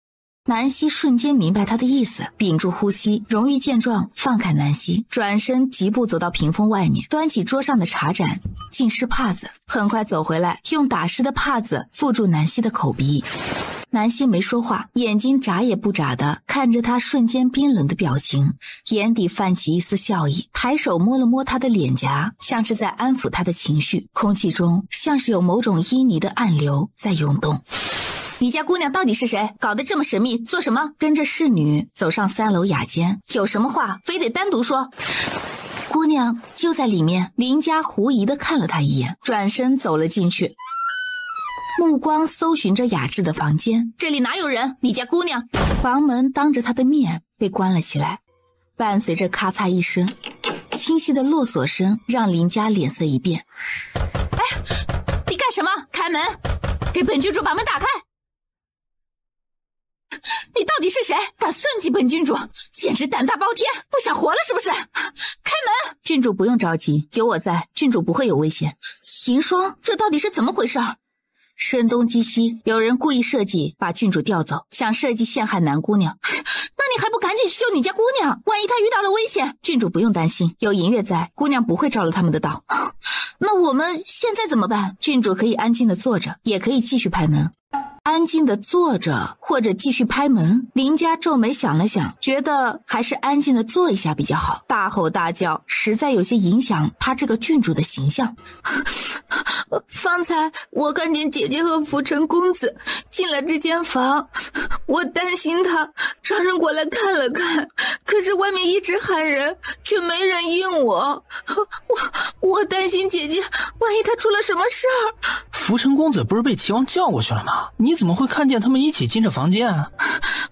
[SPEAKER 3] 南希瞬间明白他的意思，屏住呼吸。荣玉见状放开南希，转身疾步走到屏风外面，端起桌上的茶盏浸湿帕子，很快走回来，用打湿的帕子覆住南希的口鼻。南希没说话，眼睛眨也不眨地看着他瞬间冰冷的表情，眼底泛起一丝笑意，抬手摸了摸他的脸颊，像是在安抚他的情绪。空气中像是有某种旖旎的暗流在涌动。你家姑娘到底是谁？搞得这么神秘，做什么？跟着侍女走上3楼雅间，有什么话非得单独说。姑娘就在里面。林家狐疑地看了他一眼，转身走了进去，目光搜寻着雅致的房间。这里哪有人？你家姑娘。房门当着他的面被关了起来。伴随着咔嚓一声，清晰的落锁声让林家脸色一变。哎，你干什么？开门！给本郡主把门打开！你到底是谁？敢算计本郡主，简直胆大包天，不想活了是不是？开门！郡主不用着急，有我在，郡主不会有危险。银霜，这到底是怎么回事？声东击西，有人故意设计把郡主调走，想设计陷害南姑娘。那你还不赶紧去救你家姑娘？万一她遇到了危险，郡主不用担心，有银月在，姑娘不会着了他们的道。那我们现在怎么办？郡主可以安静的坐着，也可以继续拍门。安静的坐着，或者继续拍门。林家皱眉想了想，觉得还是安静的坐一下比较好。大吼大叫，实在有些影响他这个郡主的形象。方才我看见姐姐和浮尘公子进了这间房，我担心他，让人过来看了看，可是外面一直喊人，却没人应我。我担心姐姐，万一她出了什么事儿。
[SPEAKER 2] 浮尘公子不是被齐王叫过去了吗？你怎么会看见他们一起进这房间啊？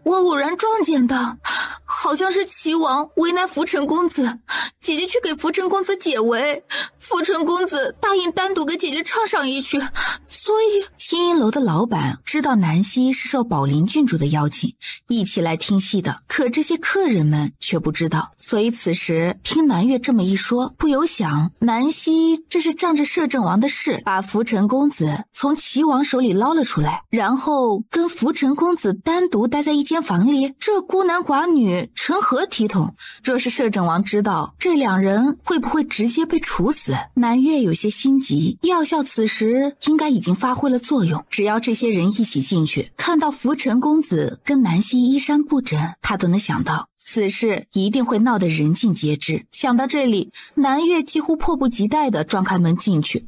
[SPEAKER 1] 我偶然撞见的，好像是齐王为难浮尘公子，姐姐去给浮尘公子解围，浮尘公子答应单独给姐姐唱上一曲，所以
[SPEAKER 3] 青音楼的老板知道南希是受宝林郡主的邀请一起来听戏的，可这些客人们却不知道，所以此时听南月这么一说，不由想南希这是仗着摄政王的事，把浮尘公子从齐王手里捞了出来，然后跟浮尘公子单独待在一间房里，这孤男寡女成何体统？若是摄政王知道，这两人会不会直接被处死？南月有些心急，药效此时应该已经发挥了作用，只要这些人一起进去，看到浮尘公子跟南希衣衫不整，他都能想到此事一定会闹得人尽皆知。想到这里，南月几乎迫不及待地撞开门进去，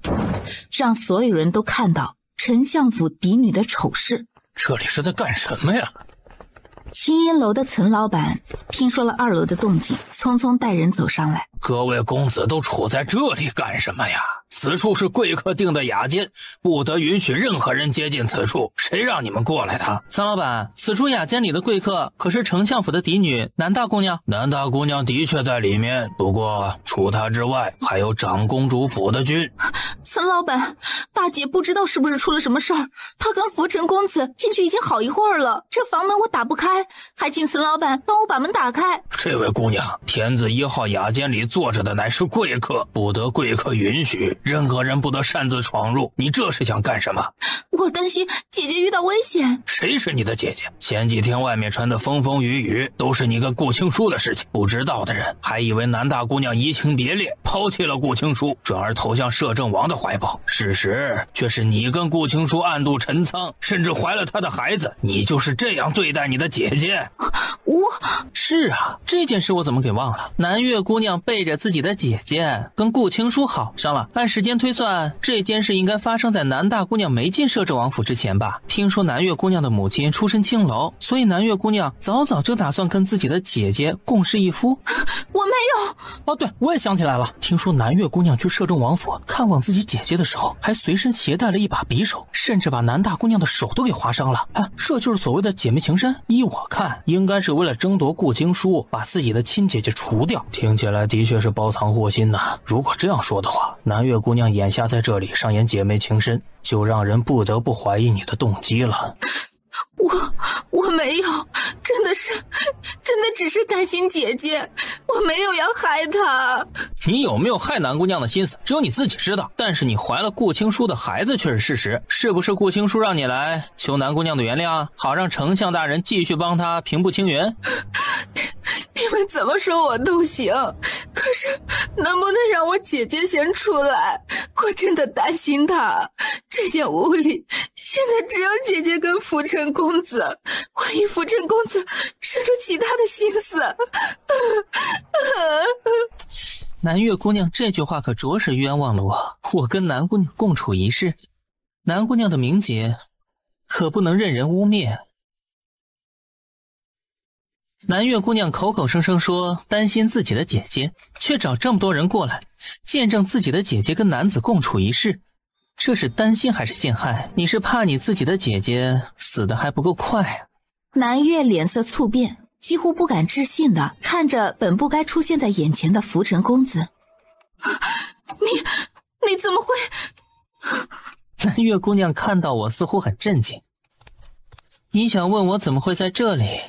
[SPEAKER 3] 让所有人都看到丞相府嫡女的丑事。
[SPEAKER 4] 这里是在干什么呀？
[SPEAKER 3] 青音楼的岑老板听说了2楼的动静，匆匆带人走上来。
[SPEAKER 4] 各位公子都处在这里干什么呀？此处是贵客定的雅间，不得允许任何人接近此处，谁让你们过来的？
[SPEAKER 2] 岑老板，此处雅间里的贵客可是丞相府的嫡女南大姑娘。
[SPEAKER 4] 南大姑娘的确在里面，不过除她之外还有长公主府的君。
[SPEAKER 1] 岑老板，大姐不知道是不是出了什么事儿，她跟浮尘公子进去已经好一会儿了，这房门我打不开，还请岑老板帮我把门打开。
[SPEAKER 4] 这位姑娘，田子1号雅间里坐着的乃是贵客，不得贵客允许，任何人不得擅自闯入。你这是想干什么？
[SPEAKER 1] 我担心姐姐遇到危险。
[SPEAKER 4] 谁是你的姐姐？前几天外面传的风风雨雨都是你跟顾青书的事情，不知道的人还以为南大姑娘移情别恋，抛弃了顾青书，转而投向摄政王的怀抱，事实却是你跟顾青书暗度陈仓，甚至怀了他的孩子。你就是这样对待你的姐姐？
[SPEAKER 2] 是啊，这件事我怎么给忘了？南月姑娘背着自己的姐姐跟顾青书好上了，按时间推算，这件事应该发生在南大姑娘没进摄政王府之前吧。听说南月姑娘的母亲出身青楼，所以南月姑娘早早就打算跟自己的姐姐共侍一夫。
[SPEAKER 1] 我没有。
[SPEAKER 2] 哦，对，我也想起来了，听说南月姑娘去摄政王府看望自己姐姐的时候，还随身携带了一把匕首，甚至把南大姑娘的手都给划伤了。啊，这就是所谓的姐妹情深。依我看，应该是为了争夺顾青书，把自己的亲姐姐除掉。听起来的确是包藏祸心呐。如果这样说的话，南月姑娘眼下在这里上演姐妹情深，就让人不得不怀疑你的动机了。
[SPEAKER 1] 我没有，真的只是担心姐姐，我没有要害她。
[SPEAKER 2] 你有没有害南姑娘的心思，只有你自己知道。但是你怀了顾青书的孩子却是事实，是不是顾青书让你来求南姑娘的原谅，好让丞相大人继续帮她平步青云？
[SPEAKER 1] 你们怎么说我都行，可是能不能让我姐姐先出来？我真的担心她。这间屋里现在只有姐姐跟浮尘公子，万一浮尘公子生出其他的心思。
[SPEAKER 2] 南月姑娘这句话可着实冤枉了我，我跟南姑娘共处一室，南姑娘的名节可不能任人污蔑。南月姑娘口口声声说担心自己的姐姐，却找这么多人过来见证自己的姐姐跟男子共处一室，这是担心还是陷害？你是怕你自己的姐姐死得还不够快啊？
[SPEAKER 3] 南月脸色猝变，几乎不敢置信的看着本不该出现在眼前的浮尘公子。
[SPEAKER 1] 你怎么会？
[SPEAKER 2] 南月姑娘看到我似乎很震惊。你想问我怎么会在这里？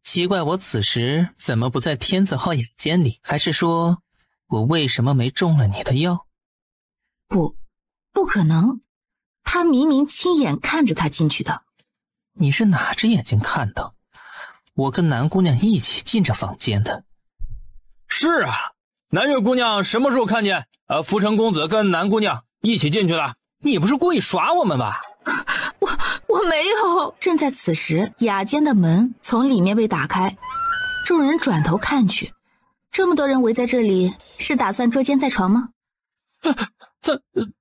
[SPEAKER 2] 奇怪我此时怎么不在天字号眼间里？还是说我为什么没中了你的药？
[SPEAKER 3] 不可能，他明明亲眼看着他进去的。
[SPEAKER 2] 你是哪只眼睛看到？我跟南姑娘一起进这房间的。
[SPEAKER 4] 是啊，南月姑娘什么时候看见浮尘公子跟南姑娘一起进去的？
[SPEAKER 2] 你不是故意耍我们吧？
[SPEAKER 1] 我没有。
[SPEAKER 3] 正在此时，雅间的门从里面被打开，众人转头看去，这么多人围在这里，是打算捉奸在床吗？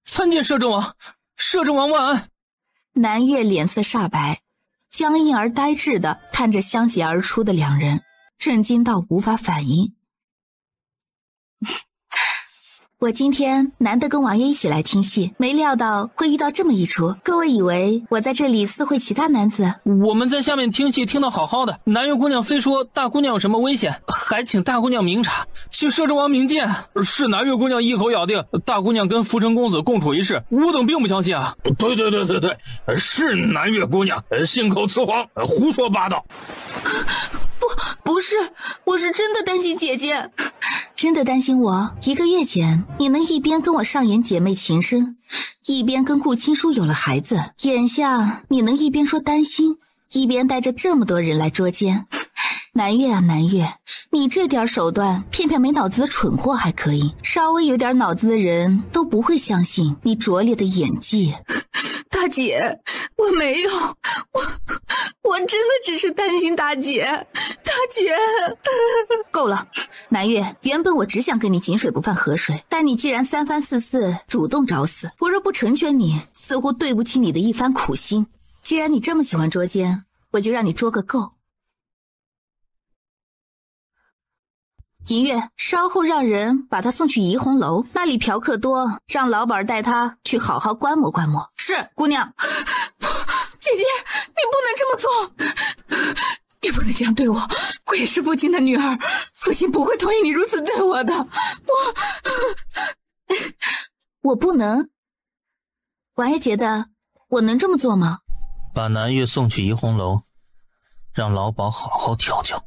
[SPEAKER 2] 参见摄政王，摄政王万安。
[SPEAKER 3] 南月脸色煞白，僵硬而呆滞地看着相携而出的两人，震惊到无法反应。我今天难得跟王爷一起来听戏，没料到会遇到这么一出。各位以为我在这里私会其他男子？
[SPEAKER 2] 我们在下面听戏听得好好的，南月姑娘非说大姑娘有什么危险，还请大姑娘明察，请摄政王明鉴。
[SPEAKER 4] 是南月姑娘一口咬定大姑娘跟浮尘公子共处一室，我等并不相信啊。对，是南月姑娘信口雌黄，胡说八道。
[SPEAKER 1] 不是，我是真的担心姐姐。
[SPEAKER 3] 真的担心我？1个月前你能一边跟我上演姐妹情深，一边跟顾青书有了孩子，眼下你能一边说担心，一边带着这么多人来捉奸。南月啊南月，你这点手段骗骗没脑子的蠢货还可以，稍微有点脑子的人都不会相信你拙劣的演技。
[SPEAKER 1] 大姐，我没有，我真的只是担心大姐。大姐，
[SPEAKER 3] 够了，南月，原本我只想跟你井水不犯河水，但你既然3番4次主动找死，我若不成全你，似乎对不起你的一番苦心。既然你这么喜欢捉奸，我就让你捉个够。银月，稍后让人把他送去怡红楼，那里嫖客多，让老板带他去好好观摩观摩。是，姑娘。
[SPEAKER 1] 姐姐，你不能这么做，你不能这样对我，我也是父亲的女儿，父亲不会同意你如此对我的。
[SPEAKER 3] 我不能。王爷觉得我能这么做吗？
[SPEAKER 2] 把南月送去怡红楼，让老鸨好好调教。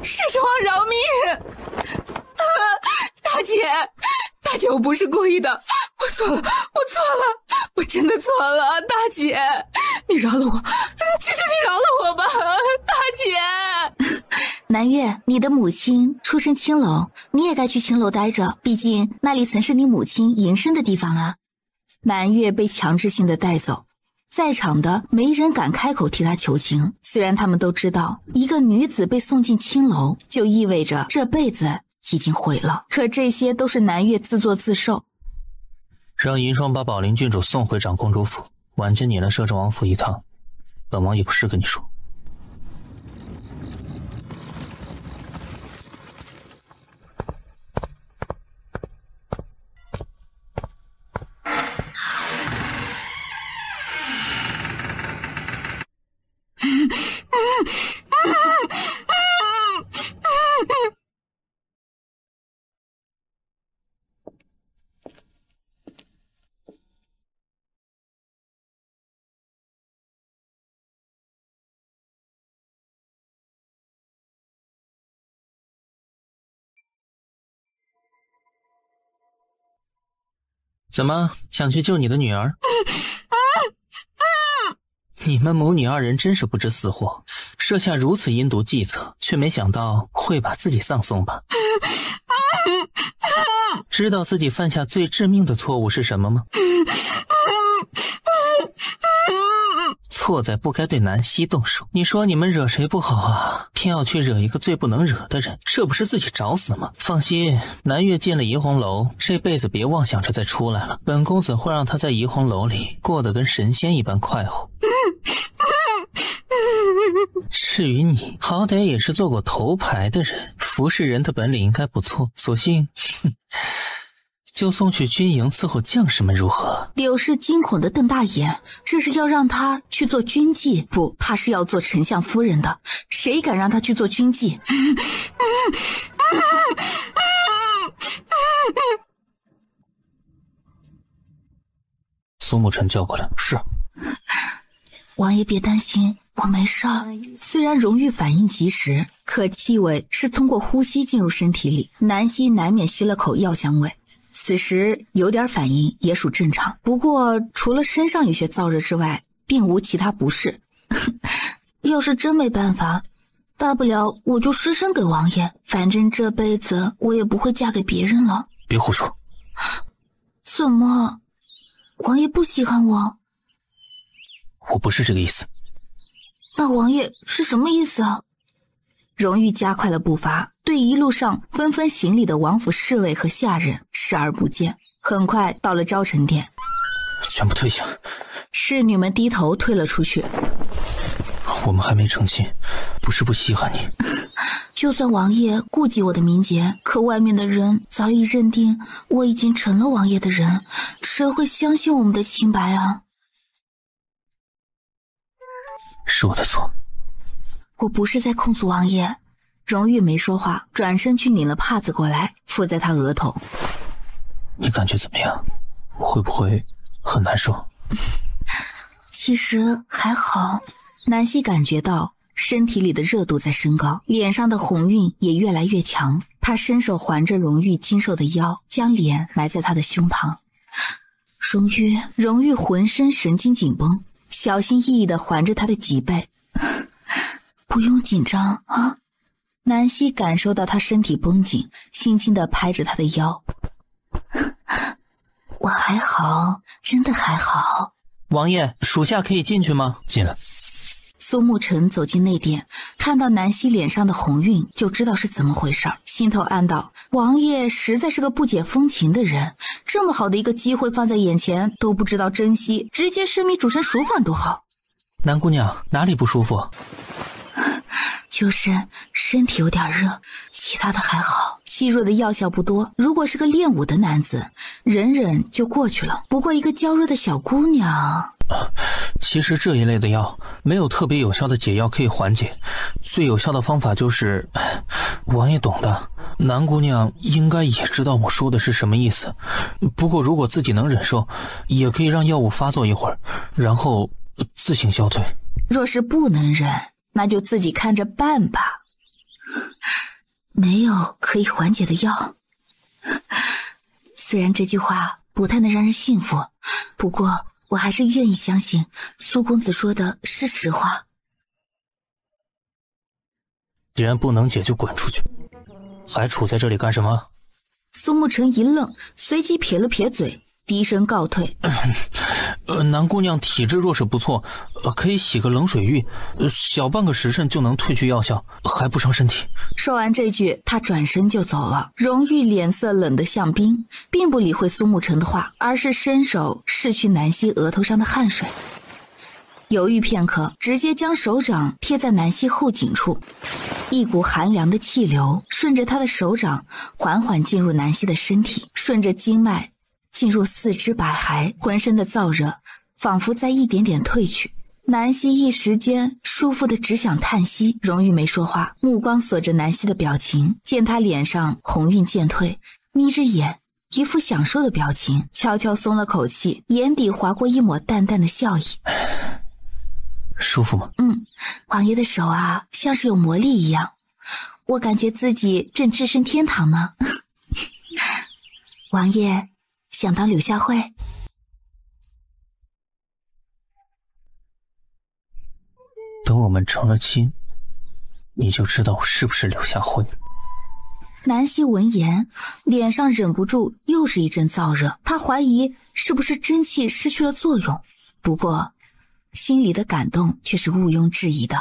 [SPEAKER 1] 摄政王饶命！大姐，我不是故意的，我错了，我真的错了，大姐，你饶了我，求求你饶了我吧，大姐。
[SPEAKER 3] 南月，你的母亲出身青楼，你也该去青楼待着，毕竟那里曾是你母亲营生的地方啊。南月被强制性的带走，在场的没人敢开口替他求情，虽然他们都知道一个女子被送进青楼就意味着这辈子已经毁了，可这些都是南月自作自受。
[SPEAKER 2] 让银霜把宝林郡主送回长公主府，晚间你来摄政王府一趟，本王有事跟你说。怎么想去救你的女儿？你们母女2人真是不知死活，设下如此阴毒计策，却没想到会把自己葬送吧？知道自己犯下最致命的错误是什么吗？错在不该对南希动手。你说你们惹谁不好啊，偏要去惹一个最不能惹的人，这不是自己找死吗？放心，南月进了怡红楼，这辈子别妄想着再出来了，本公子会让他在怡红楼里过得跟神仙一般快活。至于你，好歹也是做过头牌的人，服侍人的本领应该不错，所幸就就送去军营伺候将士们如何？
[SPEAKER 3] 柳氏惊恐地瞪大眼，这是要让他去做军妓？不，他是要做丞相夫人的，谁敢让他去做军妓？
[SPEAKER 4] 苏沐晨叫过来。是。
[SPEAKER 3] 王爷别担心，我没事儿。虽然荣玉反应及时，可气味是通过呼吸进入身体里，南希难免吸了口药香味。此时有点反应也属正常，不过除了身上有些燥热之外，并无其他不适。
[SPEAKER 1] 要是真没办法，大不了我就失身给王爷，反正这辈子我也不会嫁给别人了。
[SPEAKER 4] 别胡说。
[SPEAKER 1] 怎么，王爷不稀罕我？
[SPEAKER 4] 我不是这个意思。
[SPEAKER 1] 那王爷是什么意思啊？
[SPEAKER 3] 荣玉加快了步伐，对一路上纷纷行礼的王府侍卫和下人视而不见。很快到了昭臣殿，
[SPEAKER 4] 全部退下。
[SPEAKER 3] 侍女们低头退了出去。
[SPEAKER 4] 我们还没成亲，不是不稀罕你。
[SPEAKER 1] 就算王爷顾及我的名节，可外面的人早已认定我已经成了王爷的人，谁会相信我们的清白啊？
[SPEAKER 4] 是我的错。
[SPEAKER 3] 我不是在控诉王爷。荣玉没说话，转身去拧了帕子过来，附在他额头。
[SPEAKER 4] 你感觉怎么样？会不会很难受？
[SPEAKER 1] 其实还好。
[SPEAKER 3] 南希感觉到身体里的热度在升高，脸上的红晕也越来越强。他伸手环着荣玉精瘦的腰，将脸埋在他的胸膛。荣玉浑身神经紧绷，小心翼翼地环着他的脊背。
[SPEAKER 1] 不用紧张啊。
[SPEAKER 3] 南希感受到他身体绷紧，轻轻地拍着他的腰。
[SPEAKER 1] 我还好，真的还好。
[SPEAKER 2] 王爷，属下可以进去吗？
[SPEAKER 4] 进来。
[SPEAKER 3] 苏沐晨走进内殿，看到南希脸上的红晕，就知道是怎么回事，心头暗道：王爷实在是个不解风情的人，这么好的一个机会放在眼前都不知道珍惜，直接生米煮成熟饭多好。
[SPEAKER 2] 南姑娘哪里不舒服？
[SPEAKER 1] 就是身体有点热，其他的还好。
[SPEAKER 3] 细弱的药效不多，如果是个练武的男子，忍忍就过去了。不过一个娇弱的小姑娘……
[SPEAKER 2] 其实这一类的药没有特别有效的解药可以缓解，最有效的方法就是王爷懂的。南姑娘应该也知道我说的是什么意思，不过如果自己能忍受，也可以让药物发作一会儿，然后自行消退。
[SPEAKER 3] 若是不能忍，那就自己看着办吧。
[SPEAKER 1] 没有可以缓解的药。虽然这句话不太能让人信服，不过我还是愿意相信苏公子说的是实话。
[SPEAKER 4] 既然不能解就滚出去，还杵在这里干什么？
[SPEAKER 3] 苏沐晨一愣，随即撇了撇嘴，低声告退。
[SPEAKER 2] 南姑娘体质若是不错，可以洗个冷水浴，小半个时辰就能褪去药效，还不伤身体。
[SPEAKER 3] 说完这句，他转身就走了。荣玉脸色冷得像冰，并不理会苏沐晨的话，而是伸手拭去南希额头上的汗水。犹豫片刻，直接将手掌贴在南希后颈处，一股寒凉的气流顺着他的手掌缓缓进入南希的身体，顺着经脉进入四肢百骸，浑身的燥热仿佛在一点点褪去。南希一时间舒服的只想叹息。荣玉没说话，目光锁着南希的表情，见她脸上红晕渐退，眯着眼，一副享受的表情，悄悄松了口气，眼底划过一抹淡淡的笑意。
[SPEAKER 2] 舒服吗？
[SPEAKER 1] 王爷的手啊，像是有魔力一样，我感觉自己正置身天堂呢。王爷想当柳下惠？
[SPEAKER 2] 等我们成了亲，你就知道我是不是柳下惠。
[SPEAKER 3] 南希闻言，脸上忍不住又是一阵燥热，她怀疑是不是真气失去了作用，不过心里的感动却是毋庸置疑的。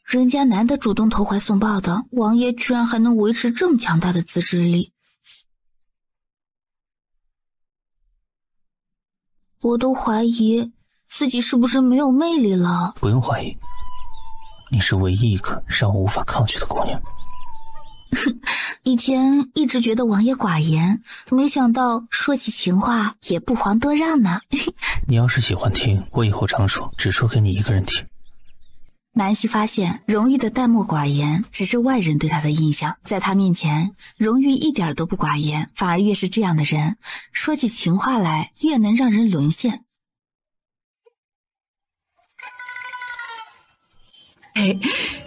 [SPEAKER 1] 人家男的主动投怀送抱的，王爷居然还能维持这么强大的自制力，我都怀疑自己是不是没有魅力了。
[SPEAKER 2] 不用怀疑，你是唯一一个让我无法抗拒的姑娘。
[SPEAKER 3] 以前一直觉得王爷寡言，没想到说起情话也不遑多让呢。
[SPEAKER 4] 你要是喜欢听，我以后常说，只说给你一个人听。
[SPEAKER 3] 南希发现荣玉的淡漠寡言只是外人对他的印象，在他面前，荣玉一点都不寡言，反而越是这样的人，说起情话来越能让人沦陷。嘿，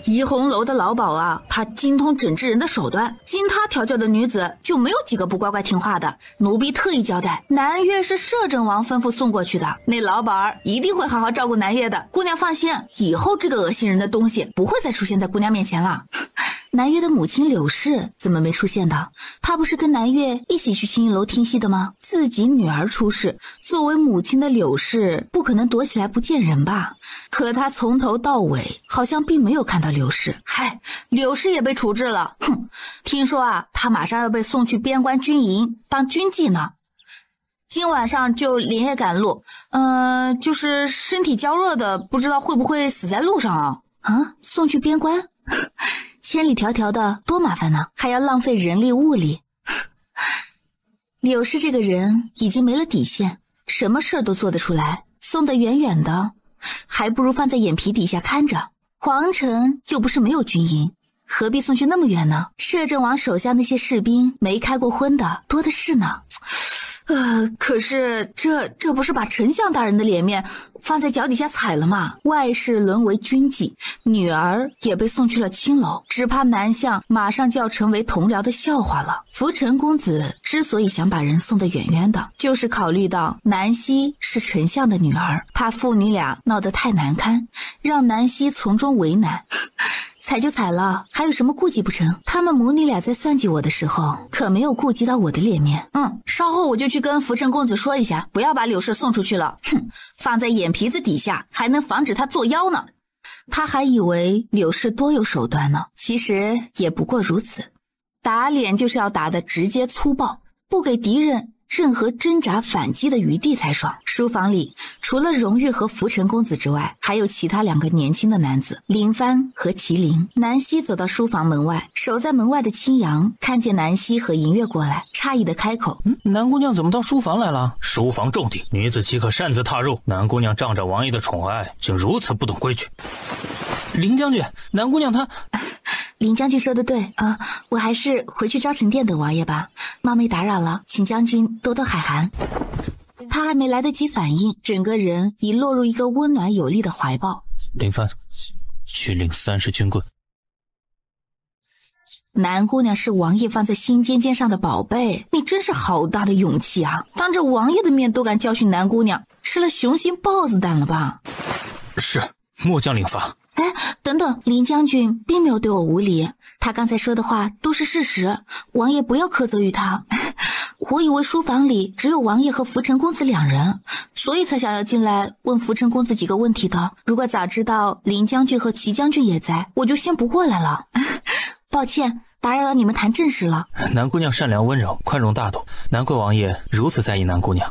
[SPEAKER 3] 怡红楼的老鸨啊，他精通整治人的手段，经他调教的女子就没有几个不乖乖听话的。奴婢特意交代，南岳是摄政王吩咐送过去的，那老鸨儿一定会好好照顾南岳的。姑娘放心，以后这个恶心人的东西不会再出现在姑娘面前了。南岳的母亲柳氏怎么没出现的？她不是跟南岳一起去青云楼听戏的吗？自己女儿出事，作为母亲的柳氏不可能躲起来不见人吧？可她从头到尾好像并没有看到柳氏。嗨，柳氏也被处置了。哼，听说啊，她马上要被送去边关军营当军妓呢。今晚上就连夜赶路，就是身体娇弱的，不知道会不会死在路上啊？啊，送去边关？千里迢迢的多麻烦呢，还要浪费人力物力。柳氏这个人已经没了底线，什么事儿都做得出来，送得远远的，还不如放在眼皮底下看着。皇城又不是没有军营，何必送去那么远呢？摄政王手下那些士兵没开过荤的多的是呢。可是这不是把丞相大人的脸面放在脚底下踩了吗？外室沦为军妓，女儿也被送去了青楼，只怕南相马上就要成为同僚的笑话了。福成公子之所以想把人送得远远的，就是考虑到南希是丞相的女儿，怕父女俩闹得太难堪，让南希从中为难。踩就踩了，还有什么顾忌不成？他们母女俩在算计我的时候，可没有顾及到我的脸面。稍后我就去跟福成公子说一下，不要把柳氏送出去了。哼，放在眼皮子底下，还能防止他作妖呢。他还以为柳氏多有手段呢，其实也不过如此。打脸就是要打得直接粗暴，不给敌人任何挣扎反击的余地才爽。书房里除了荣玉和福成公子之外，还有其他2个年轻的男子，林帆和麒麟。南希走到书房门外，守在门外的青阳看见南希和银月过来，诧异的开口：
[SPEAKER 2] 南姑娘怎么到书房来了？
[SPEAKER 4] 书房重地，女子岂可擅自踏入？南姑娘仗着王爷的宠爱，竟如此不懂规矩。
[SPEAKER 2] 林将军，南姑娘她……
[SPEAKER 3] 林将军说的对啊，我还是回去昭成殿等王爷吧。冒昧打扰了，请将军多多海涵。他还没来得及反应，整个人已落入一个温暖有力的怀抱。
[SPEAKER 4] 林帆，去领30军棍。
[SPEAKER 3] 南姑娘是王爷放在心尖尖上的宝贝，你真是好大的勇气啊！当着王爷的面都敢教训南姑娘，吃了雄心豹子胆了吧？
[SPEAKER 4] 是，末将领罚。
[SPEAKER 3] 等等，林将军并没有对我无礼，他刚才说的话都是事实，王爷不要苛责于他。我以为书房里只有王爷和福成公子2人，所以才想要进来问福成公子几个问题的。如果早知道林将军和齐将军也在，我就先不过来了。抱歉，打扰到你们谈正事了。
[SPEAKER 4] 南姑娘善良温柔，宽容大度，难怪王爷如此在意南姑娘。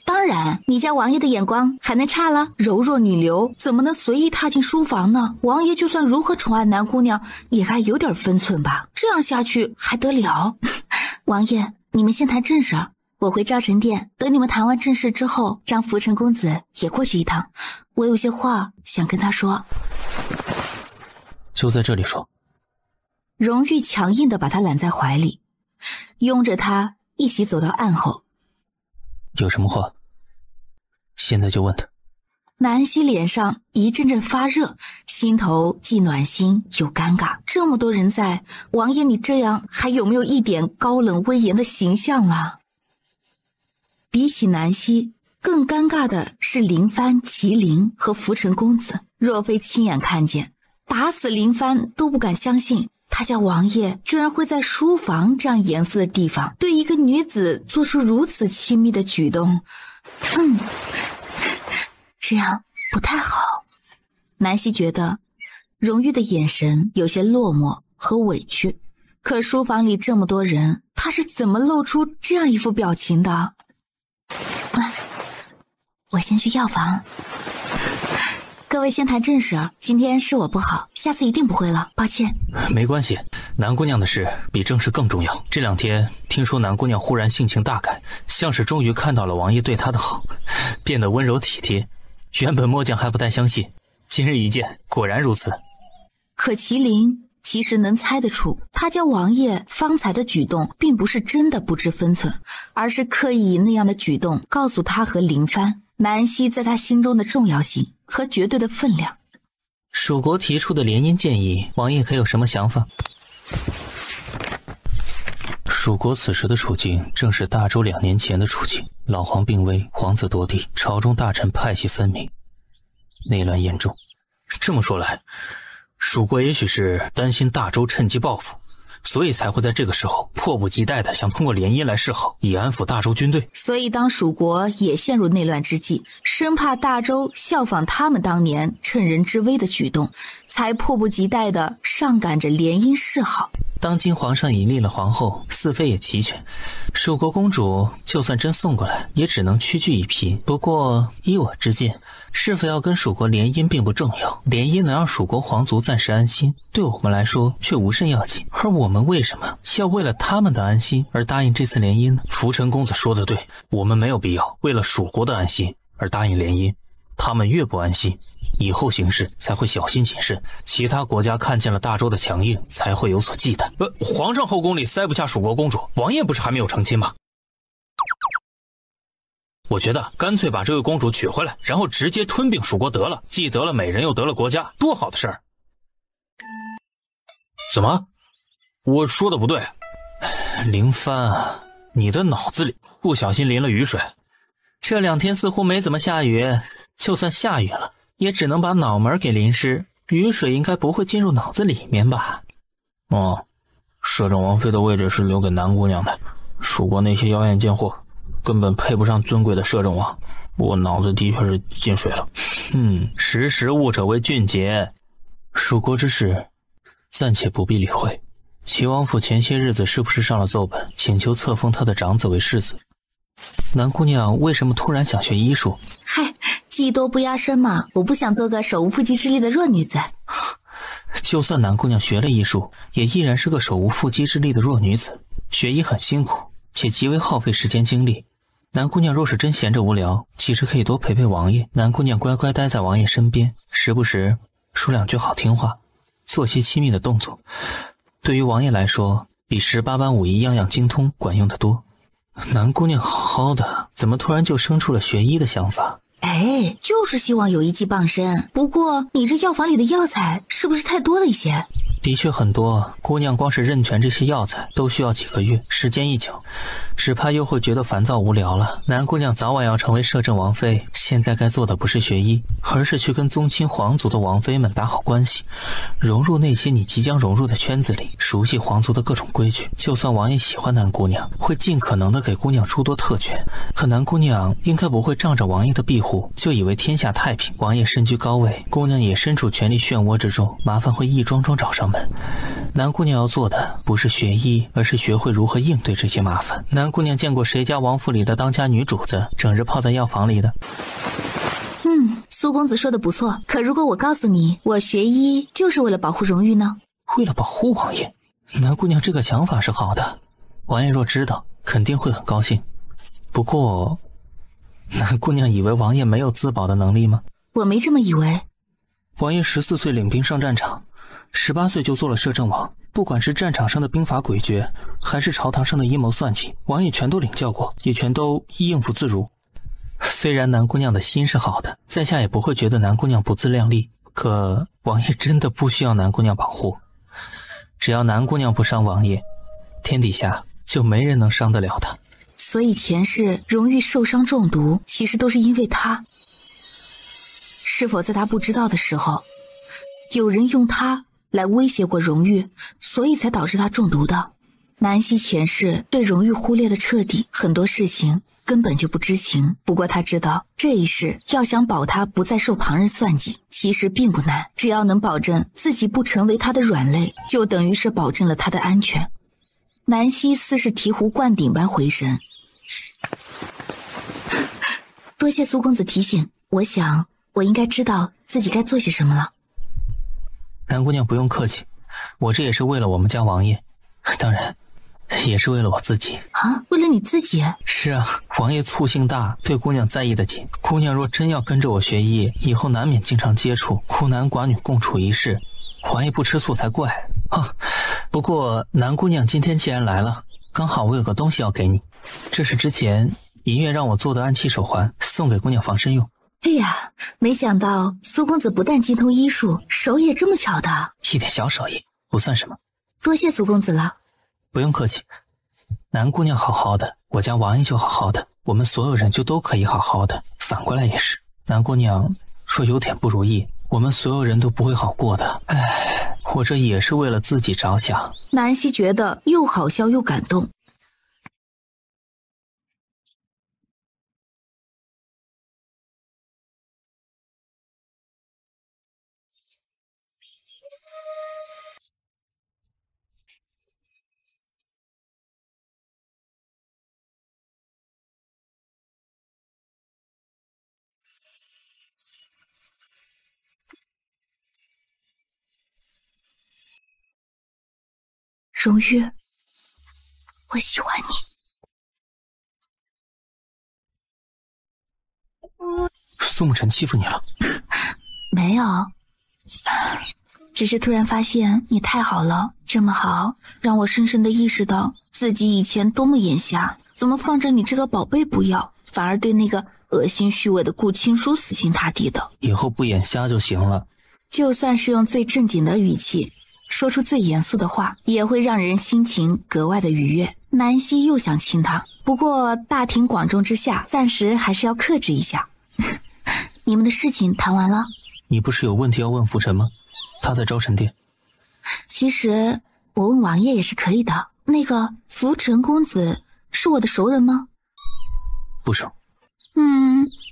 [SPEAKER 3] 当然，你家王爷的眼光还能差了？柔弱女流怎么能随意踏进书房呢？王爷就算如何宠爱南姑娘，也该有点分寸吧？这样下去还得了？王爷，你们先谈正事，我回昭成殿，等你们谈完正事之后，让福成公子也过去一趟，我有些话想跟他说。
[SPEAKER 4] 就在这里说。
[SPEAKER 3] 荣玉强硬地把他揽在怀里，拥着他一起走到案后。
[SPEAKER 4] 有什么话现在就问他。
[SPEAKER 3] 南希脸上一阵阵发热，心头既暖心又尴尬。这么多人在，王爷你这样还有没有一点高冷威严的形象啊？比起南希，更尴尬的是林帆、麒麟和福成公子。若非亲眼看见，打死林帆都不敢相信他家王爷居然会在书房这样严肃的地方对一个女子做出如此亲密的举动。这样不太好。南希觉得荣玉的眼神有些落寞和委屈，可书房里这么多人，他是怎么露出这样一副表情的？我先去药房。各位先谈正事，今天是我不好，下次一定不会了，抱歉。
[SPEAKER 4] 没关系，南姑娘的事比正事更重要。这2天听说南姑娘忽然性情大改，像是终于看到了王爷对她的好，变得温柔体贴。原本末将还不太相信，今日一见，果然如此。
[SPEAKER 3] 可麒麟其实能猜得出，他教王爷方才的举动并不是真的不知分寸，而是刻意以那样的举动告诉他和林帆南希在他心中的重要性和绝对的分量。
[SPEAKER 2] 蜀国提出的联姻建议，王爷可有什么想法？
[SPEAKER 4] 蜀国此时的处境正是大周2年前的处境，老皇病危，皇子夺地，朝中大臣派系分明，内乱严重。这么说来，蜀国也许是担心大周趁机报复，所以才会在这个时候迫不及待地想通过联姻来示好，以安抚大周军队。
[SPEAKER 3] 所以当蜀国也陷入内乱之际，生怕大周效仿他们当年趁人之危的举动，才迫不及待地上赶着联姻示好。
[SPEAKER 2] 当今皇上已立了皇后，四妃也齐全，蜀国公主就算真送过来，也只能屈居一品。不过依我之见，是否要跟蜀国联姻并不重要，联姻能让蜀国皇族暂时安心，对我们来说却无甚要紧。而我们为什么要为了他们的安心而答应这次联姻呢？
[SPEAKER 4] 福臣公子说得对，我们没有必要为了蜀国的安心而答应联姻，他们越不安心，以后行事才会小心谨慎，其他国家看见了大周的强硬，才会有所忌惮。皇上后宫里塞不下蜀国公主，王爷不是还没有成亲吗？我觉得干脆把这位公主娶回来，然后直接吞并蜀国得了，既得了美人又得了国家，多好的事儿！怎么？我说的不对？林帆啊，你的脑子里不小心淋了雨水。
[SPEAKER 2] 这2天似乎没怎么下雨，就算下雨了，也只能把脑门给淋湿，雨水应该不会进入脑子里面吧？
[SPEAKER 4] 摄政王妃的位置是留给南姑娘的，蜀国那些妖艳贱货根本配不上尊贵的摄政王，我脑子的确是进水了。
[SPEAKER 2] 识时务者为俊杰。
[SPEAKER 4] 蜀国之事暂且不必理会。齐王府前些日子是不是上了奏本，请求册封他的长子为世子？
[SPEAKER 2] 南姑娘为什么突然想学医术？
[SPEAKER 3] 嗨，技多不压身嘛，我不想做个手无缚鸡之力的弱女子。
[SPEAKER 2] 就算南姑娘学了医术，也依然是个手无缚鸡之力的弱女子。学医很辛苦，且极为耗费时间精力。南姑娘若是真闲着无聊，其实可以多陪陪王爷。南姑娘乖乖待在王爷身边，时不时说2句好听话，做些亲密的动作，对于王爷来说，比18般武艺样样精通管用得多。南姑娘好好的，怎么突然就生出了学医的想法？
[SPEAKER 3] 哎，就是希望有一技傍身。不过你这药房里的药材是不是太多了一些？
[SPEAKER 2] 的确很多，姑娘光是认全这些药材都需要几个月，时间一久，只怕又会觉得烦躁无聊了。南姑娘早晚要成为摄政王妃，现在该做的不是学医，而是去跟宗亲皇族的王妃们打好关系，融入那些你即将融入的圈子里，熟悉皇族的各种规矩。就算王爷喜欢南姑娘，会尽可能的给姑娘诸多特权，可南姑娘应该不会仗着王爷的庇护就以为天下太平。王爷身居高位，姑娘也身处权力漩涡之中，麻烦会一桩桩找上门。南姑娘要做的不是学医，而是学会如何应对这些麻烦。南姑娘见过谁家王府里的当家女主子整日泡在药房里的？
[SPEAKER 3] 苏公子说的不错，可如果我告诉你，我学医就是为了保护荣誉呢？
[SPEAKER 2] 为了保护王爷？南姑娘这个想法是好的，王爷若知道，肯定会很高兴。不过，南姑娘以为王爷没有自保的能力吗？
[SPEAKER 3] 我没这么以为。
[SPEAKER 2] 王爷14岁领兵上战场，18岁就做了摄政王，不管是战场上的兵法诡诀，还是朝堂上的阴谋算计，王爷全都领教过，也全都应付自如。虽然南姑娘的心是好的，在下也不会觉得南姑娘不自量力，可王爷真的不需要南姑娘保护。只要南姑娘不伤王爷，天底下就没人能伤得了她。
[SPEAKER 3] 所以前世荣誉受伤中毒，其实都是因为她。是否在她不知道的时候，有人用她来威胁过荣誉，所以才导致她中毒的？南希前世对荣誉忽略的彻底，很多事情根本就不知情。不过他知道，这一世要想保他不再受旁人算计，其实并不难，只要能保证自己不成为他的软肋，就等于是保证了他的安全。南希似是醍醐灌顶般回神，多谢苏公子提醒，我想我应该知道自己该做些什么了。
[SPEAKER 2] 南姑娘不用客气，我这也是为了我们家王爷，当然也是为了我自己。
[SPEAKER 3] 啊，为了你自己？
[SPEAKER 2] 是啊，王爷醋性大，对姑娘在意的紧。姑娘若真要跟着我学医，以后难免经常接触，孤男寡女共处一室，王爷不吃醋才怪啊。不过南姑娘今天既然来了，刚好我有个东西要给你，这是之前银月让我做的暗器手环，送给姑娘防身用。
[SPEAKER 3] 哎呀，没想到苏公子不但精通医术，手也这么巧的。
[SPEAKER 2] 一点小手艺不算什么，
[SPEAKER 3] 多谢苏公子了。
[SPEAKER 2] 不用客气。南姑娘好好的，我家王爷就好好的，我们所有人就都可以好好的，反过来也是。南姑娘若有点不如意，我们所有人都不会好过的。唉，我这也是为了自己着想。
[SPEAKER 3] 南希觉得又好笑又感动。荣玉，我喜欢你。
[SPEAKER 2] 苏沐晨欺负你了？
[SPEAKER 3] 没有，只是突然发现你太好了，这么好，让我深深的意识到自己以前多么眼瞎，怎么放着你这个宝贝不要，反而对那个恶心虚伪的顾青书死心塌地的。
[SPEAKER 2] 以后不眼瞎就行了。
[SPEAKER 3] 就算是用最正经的语气说出最严肃的话，也会让人心情格外的愉悦。南希又想亲他，不过大庭广众之下，暂时还是要克制一下。你们的事情谈完了？
[SPEAKER 2] 你不是有问题要问浮尘吗？他在招神殿。
[SPEAKER 3] 其实我问王爷也是可以的。那个浮尘公子是我的熟人吗？
[SPEAKER 2] 不熟。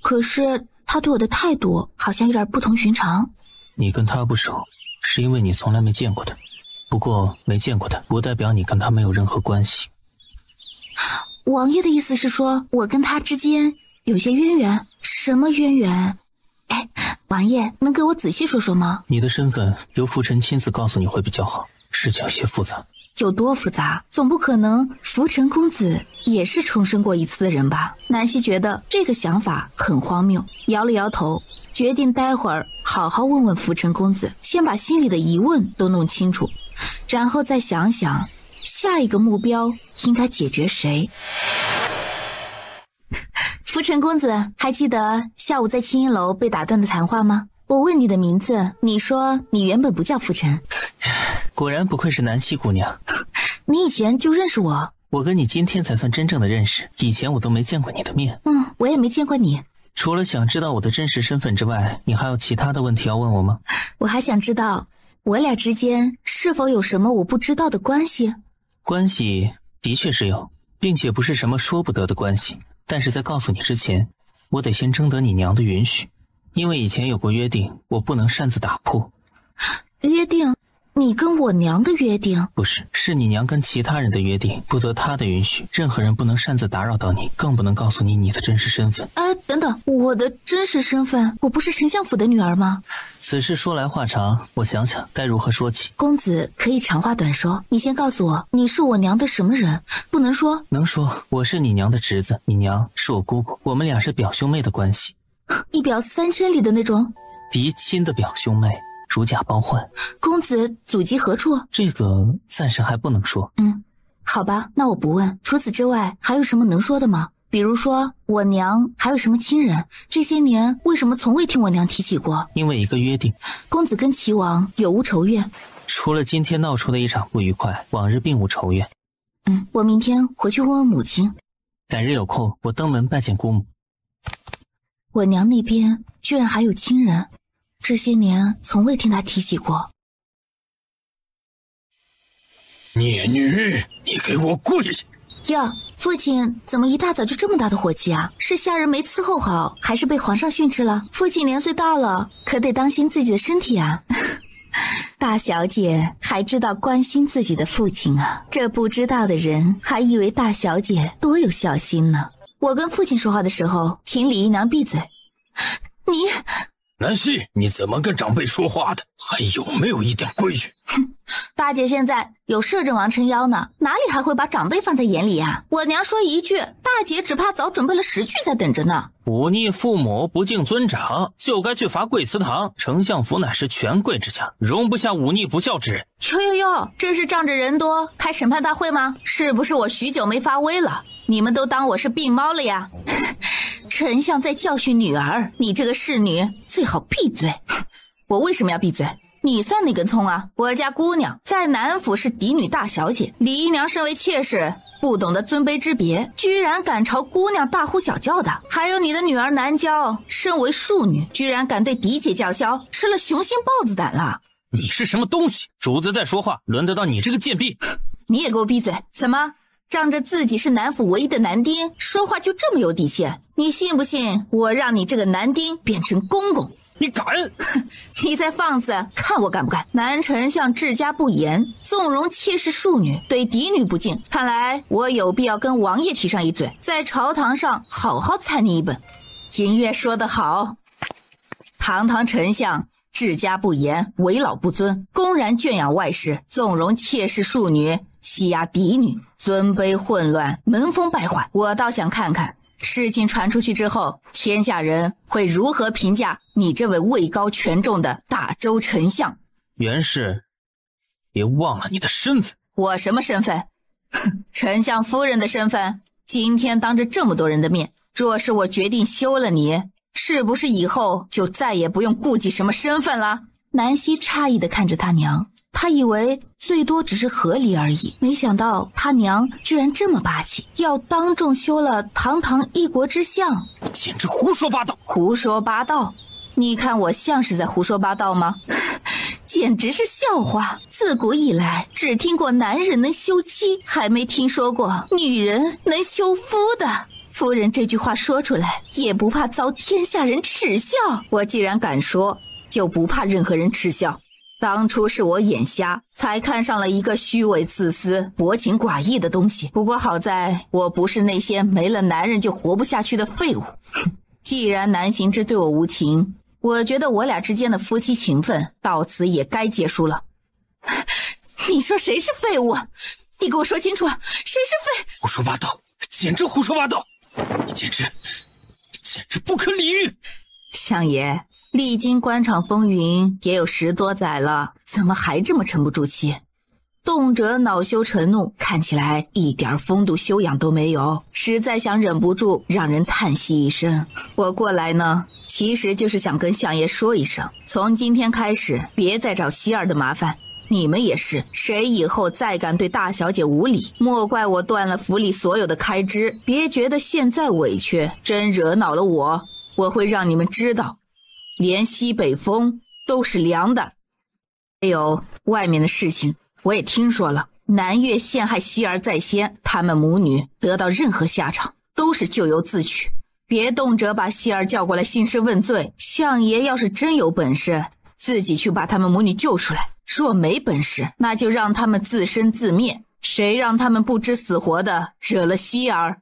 [SPEAKER 3] 可是他对我的态度好像有点不同寻常。
[SPEAKER 2] 你跟他不熟，是因为你从来没见过他。不过没见过他，不代表你跟他没有任何关系。
[SPEAKER 3] 王爷的意思是说我跟他之间有些渊源？什么渊源？哎，王爷能给我仔细说说吗？
[SPEAKER 2] 你的身份由浮尘亲自告诉你会比较好，事情有些复杂。
[SPEAKER 3] 有多复杂？总不可能浮尘公子也是重生过一次的人吧？南希觉得这个想法很荒谬，摇了摇头，决定待会儿好好问问浮尘公子，先把心里的疑问都弄清楚，然后再想想下一个目标应该解决谁。浮尘公子，还记得下午在青音楼被打断的谈话吗？我问你的名字，你说你原本不叫浮尘。
[SPEAKER 2] 果然不愧是南希姑娘。
[SPEAKER 3] 你以前就认识我？
[SPEAKER 2] 我跟你今天才算真正的认识，以前我都没见过你的面。
[SPEAKER 3] 我也没见过你。
[SPEAKER 2] 除了想知道我的真实身份之外，你还有其他的问题要问我吗？
[SPEAKER 3] 我还想知道我俩之间是否有什么我不知道的关系。
[SPEAKER 2] 关系的确是有，并且不是什么说不得的关系。但是在告诉你之前，我得先征得你娘的允许，因为以前有过约定，我不能擅自打破。
[SPEAKER 3] 约定？你跟我娘的约定？
[SPEAKER 2] 不是，是你娘跟其他人的约定，不得她的允许，任何人不能擅自打扰到你，更不能告诉你你的真实身份。
[SPEAKER 3] 等等，我的真实身份？我不是丞相府的女儿吗？
[SPEAKER 2] 此事说来话长，我想想该如何说起。
[SPEAKER 3] 公子可以长话短说，你先告诉我，你是我娘的什么人？不能说？
[SPEAKER 2] 能说，我是你娘的侄子，你娘是我姑姑，我们俩是表兄妹的关系。
[SPEAKER 3] 一表3000里的那种？
[SPEAKER 2] 嫡亲的表兄妹，如假包换。
[SPEAKER 3] 公子祖籍何处？
[SPEAKER 2] 这个暂时还不能说。
[SPEAKER 3] 好吧，那我不问。除此之外还有什么能说的吗？比如说我娘还有什么亲人，这些年为什么从未听我娘提起过？
[SPEAKER 2] 因为一个约定。
[SPEAKER 3] 公子跟齐王有无仇怨？
[SPEAKER 2] 除了今天闹出的一场不愉快，往日并无仇怨。
[SPEAKER 3] 我明天回去问问母亲。
[SPEAKER 2] 改日有空我登门拜见姑母。
[SPEAKER 3] 我娘那边居然还有亲人，这些年从未听她提起过。
[SPEAKER 4] 孽女，你给我跪下！
[SPEAKER 3] 哟，父亲怎么一大早就这么大的火气啊？是下人没伺候好，还是被皇上训斥了？父亲年岁大了，可得当心自己的身体啊。大小姐还知道关心自己的父亲啊，这不知道的人还以为大小姐多有孝心呢。我跟父亲说话的时候，请李姨娘闭嘴。
[SPEAKER 4] 南希，你怎么跟长辈说话的？还有没有一点规矩？
[SPEAKER 1] 大姐现在有摄政王撑腰呢，哪里还会把长辈放在眼里啊？我娘说一句，大姐只怕早准备了10句在等着呢。
[SPEAKER 2] 忤逆父母，不敬尊长，就该去罚跪祠堂。丞相府乃是权贵之家，容不下忤逆不孝之人。
[SPEAKER 1] 哟，这是仗着人多开审判大会吗？是不是我许久没发威了？你们都当我是病猫了呀？丞相在教训女儿，你这个侍女最好闭嘴。我为什么要闭嘴？你算哪根葱啊？我家姑娘在南府是嫡女大小姐，李姨娘身为妾室，不懂得尊卑之别，居然敢朝姑娘大呼小叫的。还有你的女儿南娇，身为庶女，居然敢对嫡姐叫嚣，吃了雄心豹子胆了。
[SPEAKER 2] 你是什么东西？主子在说话，轮得到你这个贱婢？
[SPEAKER 1] 你也给我闭嘴！怎么仗着自己是南府唯一的男丁，说话就这么有底气？你信不信我让你这个男丁变成公公？
[SPEAKER 2] 你敢？
[SPEAKER 1] 你再放肆，看我敢不敢！南丞相治家不严，纵容妾室庶女，对嫡女不敬，看来我有必要跟王爷提上一嘴，在朝堂上好好参你一本。金月说得好，堂堂丞相治家不严，为老不尊，公然圈养外室，纵容妾室庶女，欺压嫡女，尊卑混乱，门风败坏。我倒想看看事情传出去之后，天下人会如何评价你这位位高权重的大周丞相。
[SPEAKER 2] 袁氏，别忘了你的身份。
[SPEAKER 1] 我什么身份？丞相夫人的身份。今天当着这么多人的面，若是我决定休了你，是不是以后就再也不用顾忌什么身份了？南希诧异地看着他娘，他以为最多只是和离而已，没想到他娘居然这么霸气，要当众休了堂堂一国之相，
[SPEAKER 2] 简直胡说八道！
[SPEAKER 1] 胡说八道？你看我像是在胡说八道吗？简直是笑话！自古以来，只听过男人能休妻，还没听说过女人能休夫的。夫人这句话说出来，也不怕遭天下人耻笑。我既然敢说，就不怕任何人耻笑。当初是我眼瞎，才看上了一个虚伪自私、薄情寡义的东西。不过好在我不是那些没了男人就活不下去的废物。既然南行之对我无情，我觉得我俩之间的夫妻情分到此也该结束了。你说谁是废物？你给我说清楚，谁是废？
[SPEAKER 2] 胡说八道，简直胡说八道！你简直不可理喻！
[SPEAKER 1] 相爷，历经官场风云也有10多载了，怎么还这么沉不住气？动辄恼羞成怒，看起来一点风度修养都没有，实在想忍不住让人叹息一声。我过来呢，其实就是想跟相爷说一声，从今天开始别再找希儿的麻烦。你们也是，谁以后再敢对大小姐无礼，莫怪我断了府里所有的开支。别觉得现在委屈，真惹恼了我会让你们知道，连西北风都是凉的。还有外面的事情我也听说了，南越陷害希儿在先，他们母女得到任何下场都是咎由自取，别动辄把希儿叫过来兴师问罪。相爷要是真有本事，自己去把他们母女救出来，若没本事，那就让他们自生自灭。谁让他们不知死活的惹了希儿？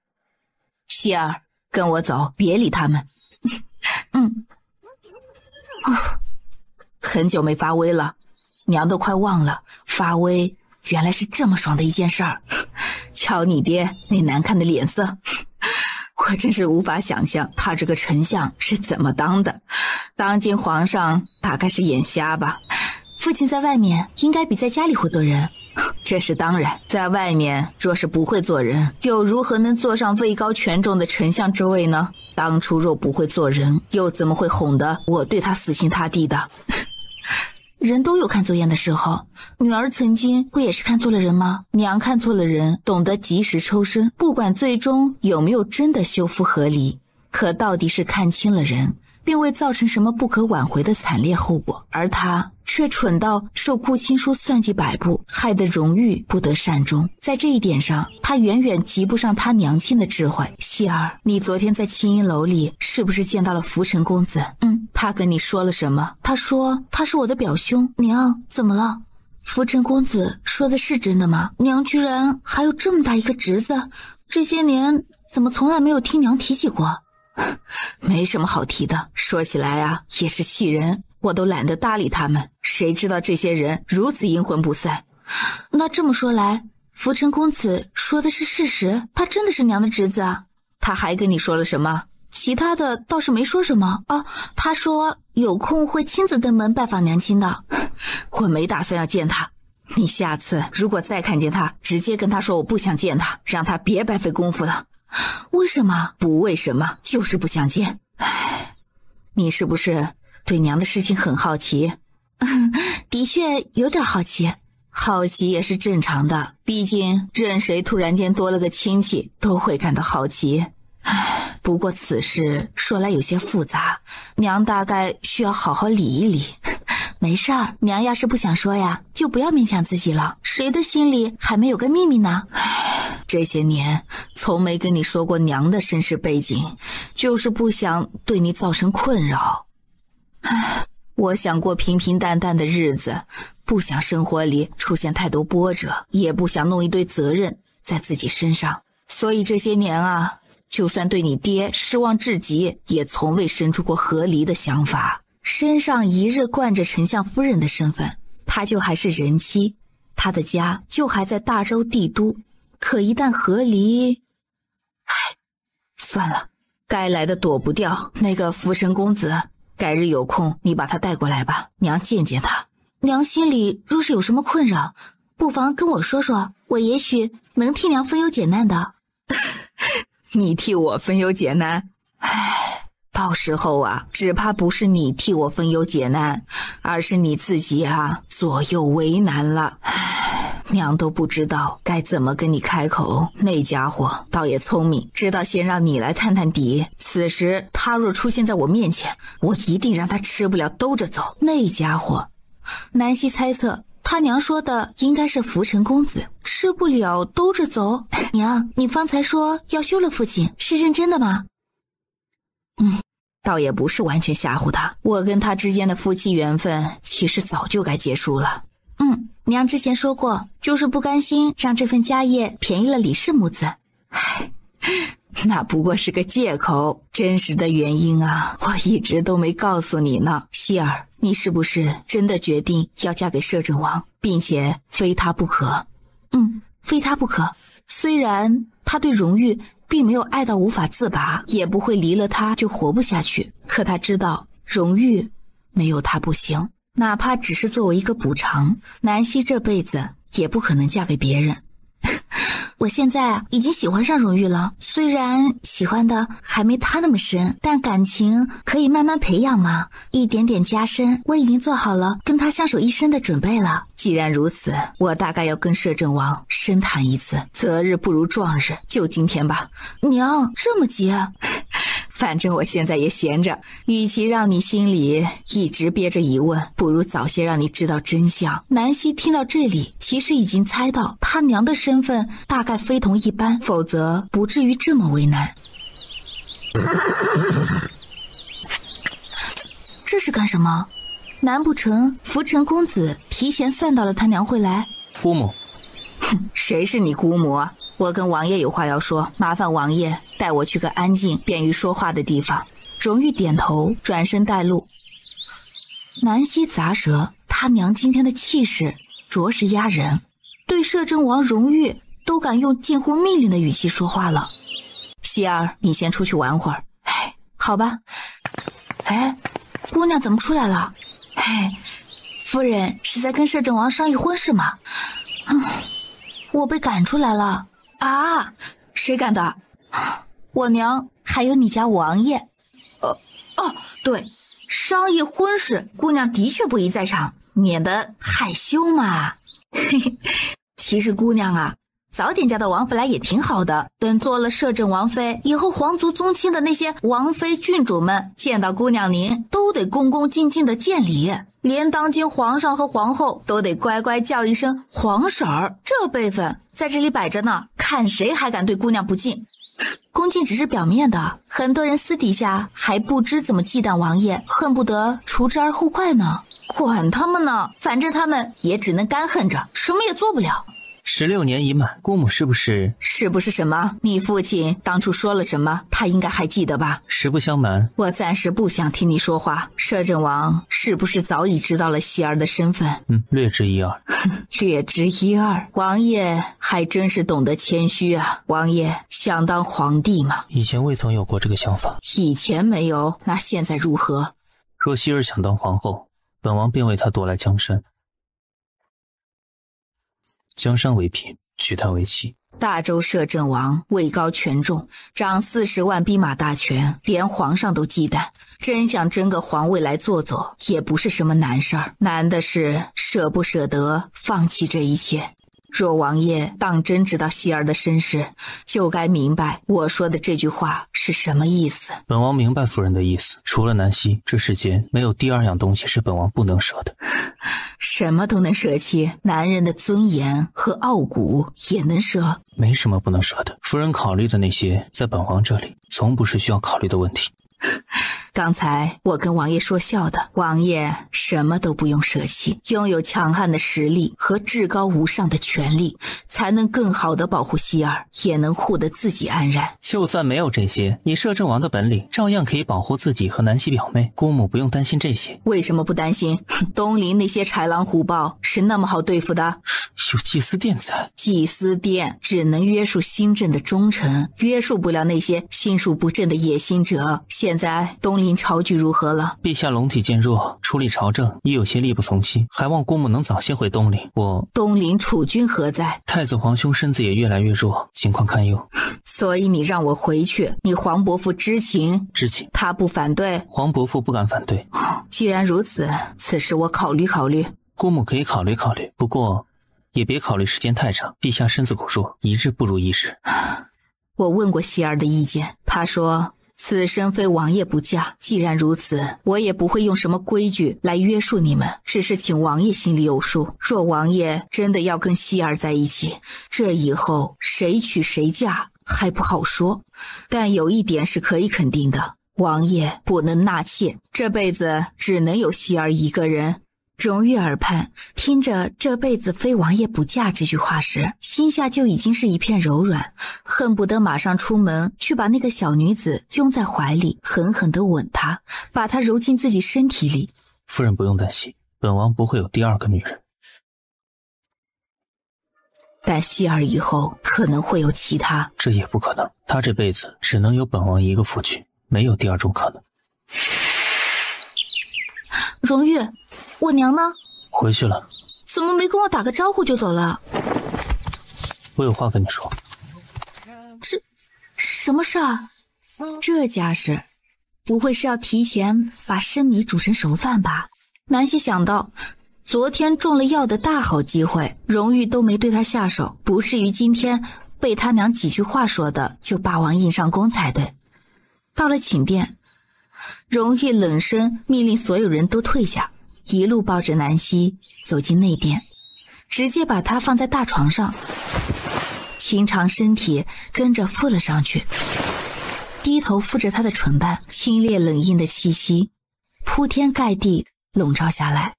[SPEAKER 1] 希儿，跟我走，别理他们。很久没发威了，娘都快忘了发威原来是这么爽的一件事儿。瞧你爹那难看的脸色，我真是无法想象他这个丞相是怎么当的。当今皇上大概是眼瞎吧。父亲在外面应该比在家里会做人。这是当然，在外面若是不会做人，又如何能坐上位高权重的丞相之位呢？当初若不会做人，又怎么会哄得我对他死心塌地的？人都有看错眼的时候，女儿曾经不也是看错了人吗？娘看错了人，懂得及时抽身，不管最终有没有真的修复和离，可到底是看清了人，并未造成什么不可挽回的惨烈后果，而他却蠢到受顾亲疏算计摆布，害得荣誉不得善终。在这一点上，他远远及不上他娘亲的智慧。希儿，你昨天在青衣楼里是不是见到了福成公子？他跟你说了什么？他说他是我的表兄。娘，怎么了？福成公子说的是真的吗？娘居然还有这么大一个侄子，这些年怎么从来没有听娘提起过？
[SPEAKER 3] 没什么好提的，说起来啊，也是气人，我都懒得搭理他们。谁知道这些人如此阴魂不散？
[SPEAKER 1] 那这么说来，福成公子说的是事实，他真的是娘的侄子啊？
[SPEAKER 3] 他还跟你说了什么？
[SPEAKER 1] 其他的倒是没说什么啊。他说有空会亲自登门拜访娘亲的。
[SPEAKER 3] 我没打算要见他。你下次如果再看见他，直接跟他说我不想见他，让他别白费功夫了。
[SPEAKER 1] 为什么？
[SPEAKER 3] 不为什么，就是不想见。唉，你是不是对娘的事情很好奇？
[SPEAKER 1] 的确有点好奇。
[SPEAKER 3] 好奇也是正常的，毕竟任谁突然间多了个亲戚都会感到好奇。唉，不过此事说来有些复杂，娘大概需要好好理一理。
[SPEAKER 1] 没事儿，娘要是不想说呀，就不要勉强自己了，谁的心里还没有个秘密呢？
[SPEAKER 3] 这些年从没跟你说过娘的身世背景，就是不想对你造成困扰。唉，我想过平平淡淡的日子，不想生活里出现太多波折，也不想弄一堆责任在自己身上，所以这些年啊，就算对你爹失望至极，也从未生出过和离的想法。身上一日惯着丞相夫人的身份，她就还是人妻，她的家就还在大周帝都。可一旦和离，唉，算了，该来的躲不掉。那个福成公子，改日有空你把他带过来吧，娘见见他。
[SPEAKER 1] 娘心里若是有什么困扰，不妨跟我说说，我也许能替娘分忧解难的。
[SPEAKER 3] 你替我分忧解难？唉，到时候啊，只怕不是你替我分忧解难，而是你自己啊左右为难了。唉，娘都不知道该怎么跟你开口。那家伙倒也聪明，知道先让你来探探底。此时他若出现在我面前，我一定让他吃不了兜着走。那家伙，
[SPEAKER 1] 南希猜测他娘说的应该是福成公子，吃不了兜着走。娘，你方才说要休了父亲，是认真的吗？
[SPEAKER 3] 倒也不是完全吓唬他，我跟他之间的夫妻缘分其实早就该结束了。
[SPEAKER 1] 娘之前说过，就是不甘心让这份家业便宜了李氏母子。
[SPEAKER 3] 唉，那不过是个借口，真实的原因啊，我一直都没告诉你呢。希儿，你是不是真的决定要嫁给摄政王，并且非他不可？
[SPEAKER 1] 非他不可。虽然他对荣玉并没有爱到无法自拔，也不会离了他就活不下去，可他知道荣玉没有他不行，哪怕只是作为一个补偿，南希这辈子也不可能嫁给别人。我现在已经喜欢上荣玉了，虽然喜欢的还没他那么深，但感情可以慢慢培养嘛，一点点加深。我已经做好了跟他相守一生的准备了。
[SPEAKER 3] 既然如此，我大概要跟摄政王深谈一次，择日不如撞日，就今天吧。
[SPEAKER 1] 娘，这么急？
[SPEAKER 3] 反正我现在也闲着，与其让你心里一直憋着疑问，不如早些让你知道真相。
[SPEAKER 1] 南希听到这里，其实已经猜到他娘的身份大概非同一般，否则不至于这么为难。这是干什么？难不成福成公子提前算到了他娘会来？
[SPEAKER 2] 姑母，
[SPEAKER 3] 谁是你姑母啊？我跟王爷有话要说，麻烦王爷带我去个安静便于说话的地方。荣玉点头，转身带路。南希咂舌，他娘今天的气势着实压人，对摄政王荣玉都敢用近乎命令的语气说话了。希儿，你先出去玩会儿。
[SPEAKER 1] 好吧。姑娘怎么出来了？夫人是在跟摄政王商议婚事吗？我被赶出来了。啊，
[SPEAKER 3] 谁干的？
[SPEAKER 1] 我娘还有你家王爷。对，商议婚事，姑娘的确不宜在场，免得害羞嘛。其实姑娘啊，早点嫁到王府来也挺好的，等做了摄政王妃以后，皇族宗亲的那些王妃郡主们见到姑娘您都得恭恭敬敬的见礼，连当今皇上和皇后都得乖乖叫一声皇婶儿，这辈分在这里摆着呢，看谁还敢对姑娘不敬。恭敬只是表面的，很多人私底下还不知怎么忌惮王爷，恨不得除之而后快呢。管他们呢，反正他们也只能干恨着，什么也做不了。
[SPEAKER 2] 16年已满，姑母是不是？
[SPEAKER 3] 是不是什么？你父亲当初说了什么？他应该还记得吧？
[SPEAKER 2] 实不相瞒，
[SPEAKER 3] 我暂时不想听你说话。摄政王是不是早已知道了希儿的身份？
[SPEAKER 2] 略知一二。
[SPEAKER 3] 略知一二，王爷还真是懂得谦虚啊。王爷想当皇帝吗？
[SPEAKER 4] 以前未曾有过这个想法。
[SPEAKER 3] 以前没有，那现在如何？
[SPEAKER 4] 若希儿想当皇后，本王便为她夺来江山。江山为凭，娶她为妻。
[SPEAKER 3] 大周摄政王位高权重，掌40万兵马大权，连皇上都忌惮。真想争个皇位来坐坐，也不是什么难事儿。难的是舍不舍得放弃这一切。若王爷当真知道希儿的身世，就该明白我说的这句话是什么意思。
[SPEAKER 4] 本王明白夫人的意思，除了南希，这世间没有第二样东西是本王不能舍的。
[SPEAKER 3] 什么都能舍弃，男人的尊严和傲骨也能舍？
[SPEAKER 4] 没什么不能舍的，夫人考虑的那些，在本王这里从不是需要考虑的问题。
[SPEAKER 3] 刚才我跟王爷说笑的，王爷什么都不用舍弃，拥有强悍的实力和至高无上的权力，才能更好地保护希儿，也能护得自己安然。
[SPEAKER 2] 就算没有这些，以摄政王的本领，照样可以保护自己和南希表妹。姑母不用担心这些。
[SPEAKER 3] 为什么不担心？东陵那些豺狼虎豹是那么好对付的？
[SPEAKER 4] 有祭司殿在。
[SPEAKER 3] 祭司殿只能约束新政的忠臣，约束不了那些心术不正的野心者。现在东陵朝局如何了？
[SPEAKER 2] 陛下龙体渐弱，处理朝政已有些力不从心，还望姑母能早些回东陵。
[SPEAKER 3] 东陵储君何在？
[SPEAKER 2] 太子皇兄身子也越来越弱，情况堪忧。
[SPEAKER 3] 所以你让我回去，你黄伯父知情？
[SPEAKER 2] 知情。
[SPEAKER 3] 他不反对？
[SPEAKER 2] 黄伯父不敢反对。
[SPEAKER 3] 既然如此，此事我考虑考虑。
[SPEAKER 2] 姑母可以考虑考虑，不过也别考虑时间太长。陛下身子骨弱，一日不如一日。
[SPEAKER 3] 我问过希儿的意见，他说此生非王爷不嫁。既然如此，我也不会用什么规矩来约束你们，只是请王爷心里有数。若王爷真的要跟希儿在一起，这以后谁娶谁嫁还不好说。但有一点是可以肯定的，王爷不能纳妾，这辈子只能有希儿一个人。荣誉耳畔听着这辈子非王爷不嫁这句话时，心下就已经是一片柔软，恨不得马上出门去把那个小女子拥在怀里，狠狠地吻她，把她揉进自己身体里。
[SPEAKER 4] 夫人不用担心，本王不会有第二个女人。
[SPEAKER 3] 但希儿以后可能会有其他。
[SPEAKER 4] 这也不可能，她这辈子只能有本王一个夫君，没有第二种可能。
[SPEAKER 1] 荣誉，我娘呢？
[SPEAKER 4] 回去了。
[SPEAKER 1] 怎么没跟我打个招呼就走了？
[SPEAKER 4] 我有话跟你说。
[SPEAKER 1] 这什么事儿？
[SPEAKER 3] 这架势不会是要提前把生米煮成熟饭吧？南希想到昨天中了药的大好机会，荣誉都没对他下手，不至于今天被他娘几句话说的就霸王硬上弓才对。到了寝殿，荣誉冷声命令所有人都退下，一路抱着南希走进内殿，直接把她放在大床上，清长身体跟着附了上去，低头附着她的唇瓣，清冽冷硬的气息铺天盖地笼罩下来，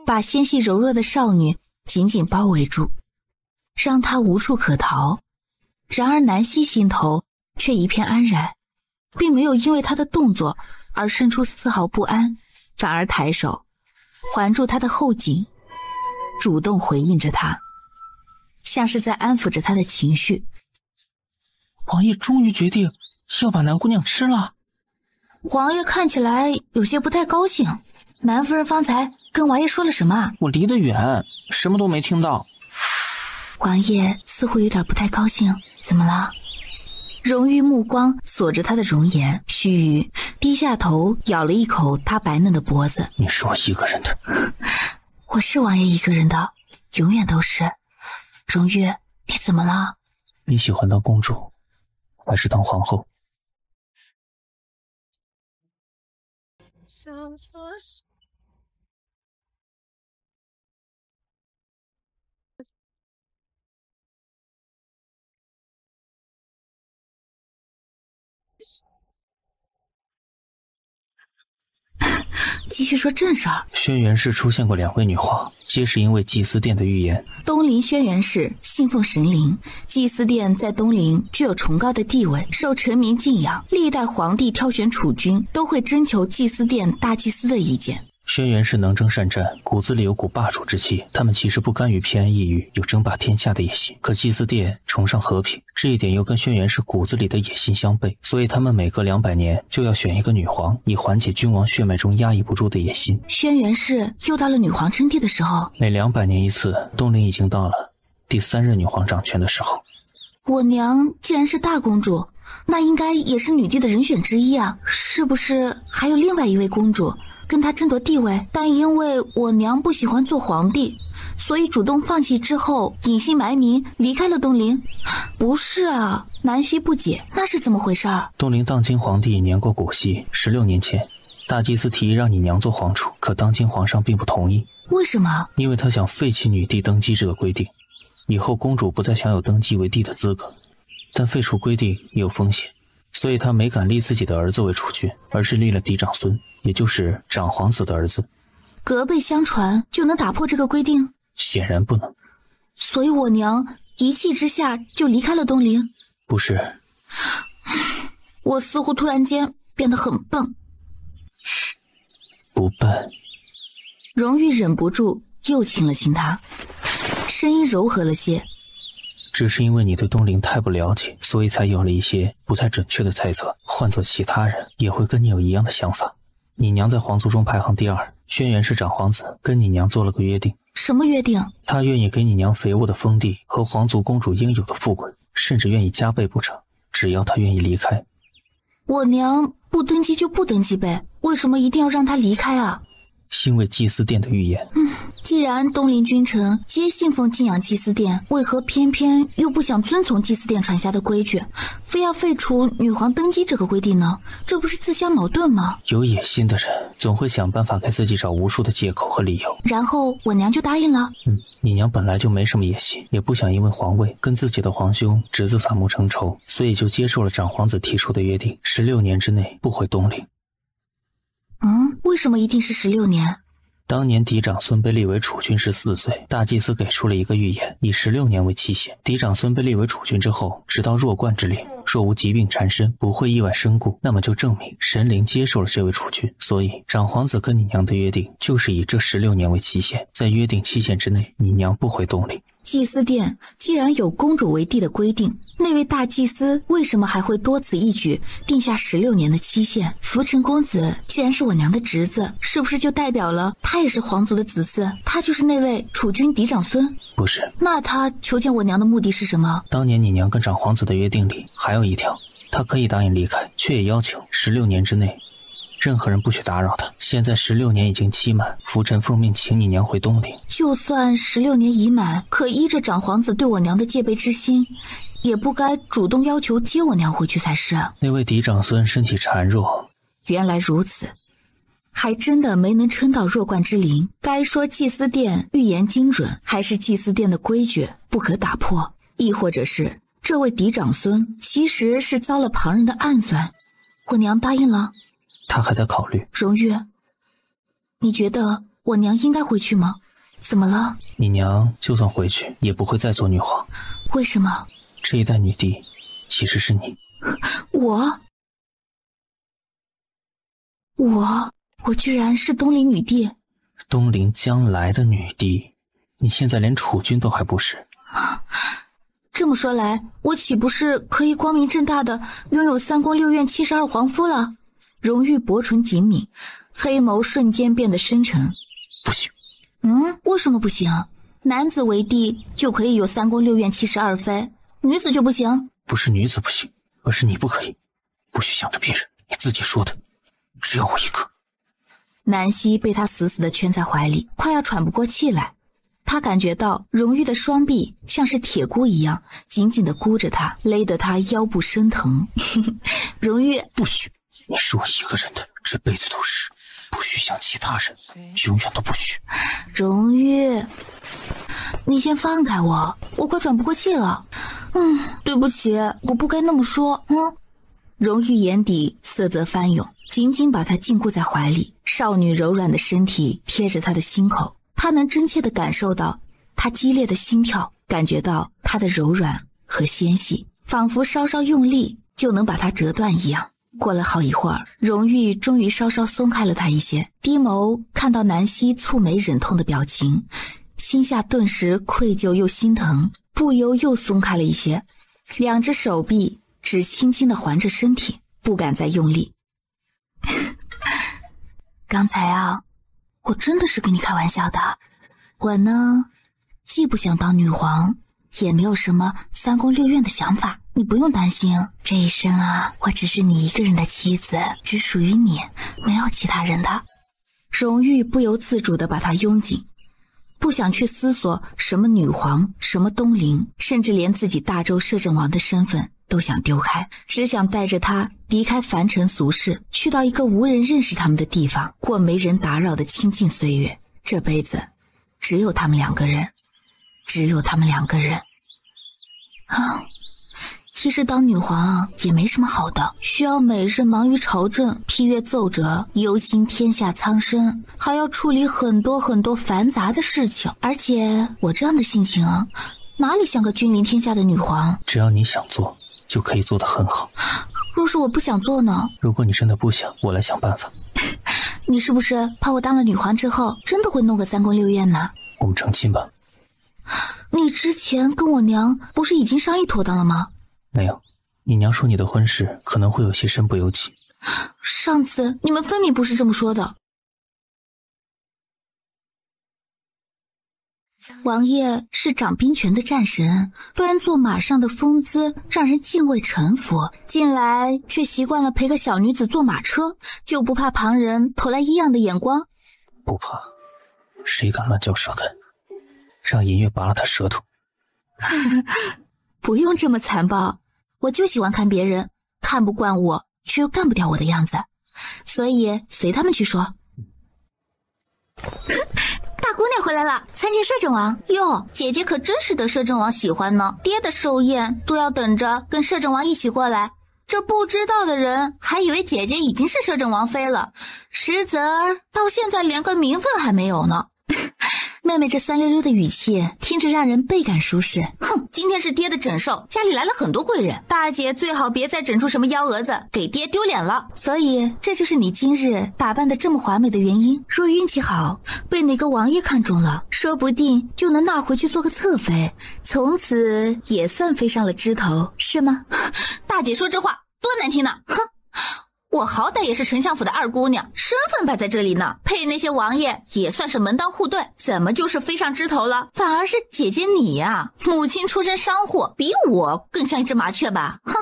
[SPEAKER 3] 把纤细柔弱的少女紧紧包围住，让她无处可逃。然而南希心头却一片安然，并没有因为她的动作而生出丝毫不安，反而抬手环住她的后颈，主动回应着她，像是在安抚着她的情绪。
[SPEAKER 2] 王爷终于决定要把南姑娘吃了。
[SPEAKER 1] 王爷看起来有些不太高兴，南夫人方才跟王爷说了什么啊？
[SPEAKER 2] 我离得远，什么都没听到。
[SPEAKER 1] 王爷似乎有点不太高兴，怎么了？
[SPEAKER 3] 荣誉目光锁着他的容颜，须臾低下头咬了一口他白嫩的脖子。
[SPEAKER 4] 你是我一个人的。
[SPEAKER 1] 我是王爷一个人的，永远都是。荣誉，你怎么了？
[SPEAKER 4] 你喜欢当公主还是当皇后？
[SPEAKER 3] 继续说正事儿。
[SPEAKER 4] 轩辕氏出现过2位女皇，皆是因为祭司殿的预言。
[SPEAKER 3] 东陵轩辕氏信奉神灵，祭司殿在东陵具有崇高的地位，受臣民敬仰。历代皇帝挑选储君都会征求祭司殿大祭司的意见。
[SPEAKER 4] 轩辕氏能征善战，骨子里有股霸主之气。他们其实不甘于偏安一隅，有争霸天下的野心。可祭司殿崇尚和平，这一点又跟轩辕氏骨子里的野心相悖，所以他们每隔200年就要选一个女皇，以缓解君王血脉中压抑不住的野心。
[SPEAKER 3] 轩辕氏又到了女皇称帝的时候。
[SPEAKER 4] 每200年一次，东陵已经到了第3任女皇掌权的时候。
[SPEAKER 3] 我娘既然是大公主，那应该也是女帝的人选之一啊，是不是还有另外一位公主跟他争夺地位，但因为我娘不喜欢做皇帝，所以主动放弃之后隐姓埋名离开了东陵？不是啊，南希不解，那是怎么回事？
[SPEAKER 4] 东陵当今皇帝年过古稀，16年前大祭司提议让你娘做皇储，可当今皇上并不同意。
[SPEAKER 3] 为什么？
[SPEAKER 4] 因为他想废弃女帝登基这个规定，以后公主不再享有登基为帝的资格。但废除规定也有风险，所以他没敢立自己的儿子为储君，而是立了嫡长孙，也就是长皇子的儿子。
[SPEAKER 3] 隔辈相传就能打破这个规定？
[SPEAKER 4] 显然不能。
[SPEAKER 3] 所以我娘一气之下就离开了东陵？
[SPEAKER 4] 不是。
[SPEAKER 3] 我似乎突然间变得很笨。
[SPEAKER 4] 不笨。
[SPEAKER 3] 荣玉忍不住又亲了亲他，声音柔和了些。
[SPEAKER 4] 只是因为你对东陵太不了解，所以才有了一些不太准确的猜测。换做其他人也会跟你有一样的想法。你娘在皇族中排行第2，轩辕氏长皇子跟你娘做了个约定。
[SPEAKER 3] 什么约定？
[SPEAKER 4] 他愿意给你娘肥沃的封地和皇族公主应有的富贵，甚至愿意加倍不成，只要他愿意离开。
[SPEAKER 3] 我娘不登基就不登基呗，为什么一定要让她离开啊？
[SPEAKER 4] 因为祭司殿的预言。
[SPEAKER 3] 既然东陵君臣皆信奉敬仰祭司殿，为何偏偏又不想遵从祭司殿传下的规矩，非要废除女皇登基这个规定呢？这不是自相矛盾吗？
[SPEAKER 4] 有野心的人总会想办法给自己找无数的借口和理由。
[SPEAKER 3] 然后我娘就答应了。
[SPEAKER 4] 你娘本来就没什么野心，也不想因为皇位跟自己的皇兄侄子反目成仇，所以就接受了长皇子提出的约定，16年之内不回东陵。
[SPEAKER 3] 为什么一定是16年？
[SPEAKER 4] 当年嫡长孙被立为储君14岁，大祭司给出了一个预言，以16年为期限。嫡长孙被立为储君之后，直到弱冠之龄，若无疾病缠身，不会意外身故，那么就证明神灵接受了这位储君。所以长皇子跟你娘的约定就是以这16年为期限，在约定期限之内，你娘不回东陵。
[SPEAKER 3] 祭司殿既然有公主为帝的规定，那位大祭司为什么还会多此一举定下16年的期限？福成公子既然是我娘的侄子，是不是就代表了他也是皇族的子嗣？他就是那位储君嫡长孙？
[SPEAKER 4] 不是。
[SPEAKER 3] 那他求见我娘的目的是什么？
[SPEAKER 4] 当年你娘跟长皇子的约定里还有一条，他可以答应离开，却也要求16年之内任何人不许打扰他。现在16年已经期满，福臣奉命请你娘回东陵。
[SPEAKER 3] 就算16年已满，可依着长皇子对我娘的戒备之心，也不该主动要求接我娘回去才是。
[SPEAKER 4] 那位嫡长孙身体孱弱。
[SPEAKER 3] 原来如此，还真的没能撑到弱冠之龄。该说祭司殿预言精准，还是祭司殿的规矩不可打破？亦或者是这位嫡长孙其实是遭了旁人的暗算？我娘答应了。
[SPEAKER 4] 他还在考虑。
[SPEAKER 3] 荣玉，你觉得我娘应该回去吗？怎么了？
[SPEAKER 4] 你娘就算回去也不会再做女皇。
[SPEAKER 3] 为什么？
[SPEAKER 4] 这一代女帝其实是你。
[SPEAKER 3] 我居然是东陵女帝？
[SPEAKER 4] 东陵将来的女帝，你现在连储君都还不是。
[SPEAKER 3] 这么说来，我岂不是可以光明正大的拥有3宫6院72皇夫了？荣玉薄唇紧抿，黑眸瞬间变得深沉。
[SPEAKER 4] 不行。
[SPEAKER 3] 为什么不行？男子为帝就可以有3宫6院72妃，女子就不行？
[SPEAKER 4] 不是女子不行，而是你不可以。不许想着别人，你自己说的，只有我一个。
[SPEAKER 3] 南希被他死死地圈在怀里，快要喘不过气来。他感觉到荣玉的双臂像是铁箍一样紧紧地箍着他，勒得他腰部生疼。荣玉，
[SPEAKER 4] 不许！你是我一个人的，这辈子都是，不许想其他人，永远都不许。
[SPEAKER 3] 荣玉，你先放开我，我快喘不过气了。对不起，我不该那么说。荣玉眼底色泽翻涌，紧紧把他禁锢在怀里。少女柔软的身体贴着他的心口，他能真切地感受到他激烈的心跳，感觉到他的柔软和纤细，仿佛稍稍用力就能把它折断一样。过了好一会儿，荣玉终于稍稍松开了他一些，低眸看到南希蹙眉忍痛的表情，心下顿时愧疚又心疼，不由又松开了一些，两只手臂只轻轻地环着身体，不敢再用力。刚才啊，我真的是跟你开玩笑的。我呢，既不想当女皇，也没有什么三宫六院的想法，你不用担心。这一生啊，我只是你一个人的妻子，只属于你，没有其他人的。荣玉不由自主地把他拥紧，不想去思索什么女皇，什么东陵，甚至连自己大周摄政王的身份都想丢开，只想带着他离开凡尘俗世，去到一个无人认识他们的地方，过没人打扰的清静岁月。这辈子只有他们两个人，只有他们两个人啊！其实当女皇啊也没什么好的，需要每日忙于朝政，批阅奏折，忧心天下苍生，还要处理很多很多繁杂的事情。而且我这样的性情啊，哪里像个君临天下的女皇？
[SPEAKER 4] 只要你想做，就可以做得很好。
[SPEAKER 3] 若是我不想做呢？
[SPEAKER 4] 如果你真的不想，我来想办法。
[SPEAKER 3] 你是不是怕我当了女皇之后，真的会弄个三宫六院呢？
[SPEAKER 4] 我们成亲吧。
[SPEAKER 3] 你之前跟我娘不是已经商议妥当了吗？
[SPEAKER 4] 没有，你娘说你的婚事可能会有些身不由己。
[SPEAKER 3] 上次你们分明不是这么说的。王爷是掌兵权的战神，端坐马上的风姿让人敬畏臣服，近来却习惯了陪个小女子坐马车，就不怕旁人投来异样的眼光？
[SPEAKER 4] 不怕，谁敢乱嚼舌根，让银月拔了他舌头。
[SPEAKER 3] 不用这么残暴，我就喜欢看别人看不惯我却又干不掉我的样子，所以随他们去说。大姑娘回来了，参见摄政王。哟，姐姐可真是得摄政王喜欢呢，爹的寿宴都要等着跟摄政王一起过来，这不知道的人还以为姐姐已经是摄政王妃了，实则到现在连个名分还没有呢。妹妹这酸溜溜的语气听着让人倍感舒适。哼，今天是爹的诊寿，家里来了很多贵人，大姐最好别再整出什么幺蛾子，给爹丢脸了。所以这就是你今日打扮得这么华美的原因。若运气好，被哪个王爷看中了，说不定就能纳回去做个侧妃，从此也算飞上了枝头，是吗？大姐说这话多难听呢！哼，我好歹也是丞相府的二姑娘，身份摆在这里呢，配那些王爷也算是门当户对，怎么就是飞上枝头了？反而是姐姐你呀，母亲出身商户，比我更像一只麻雀吧？哼，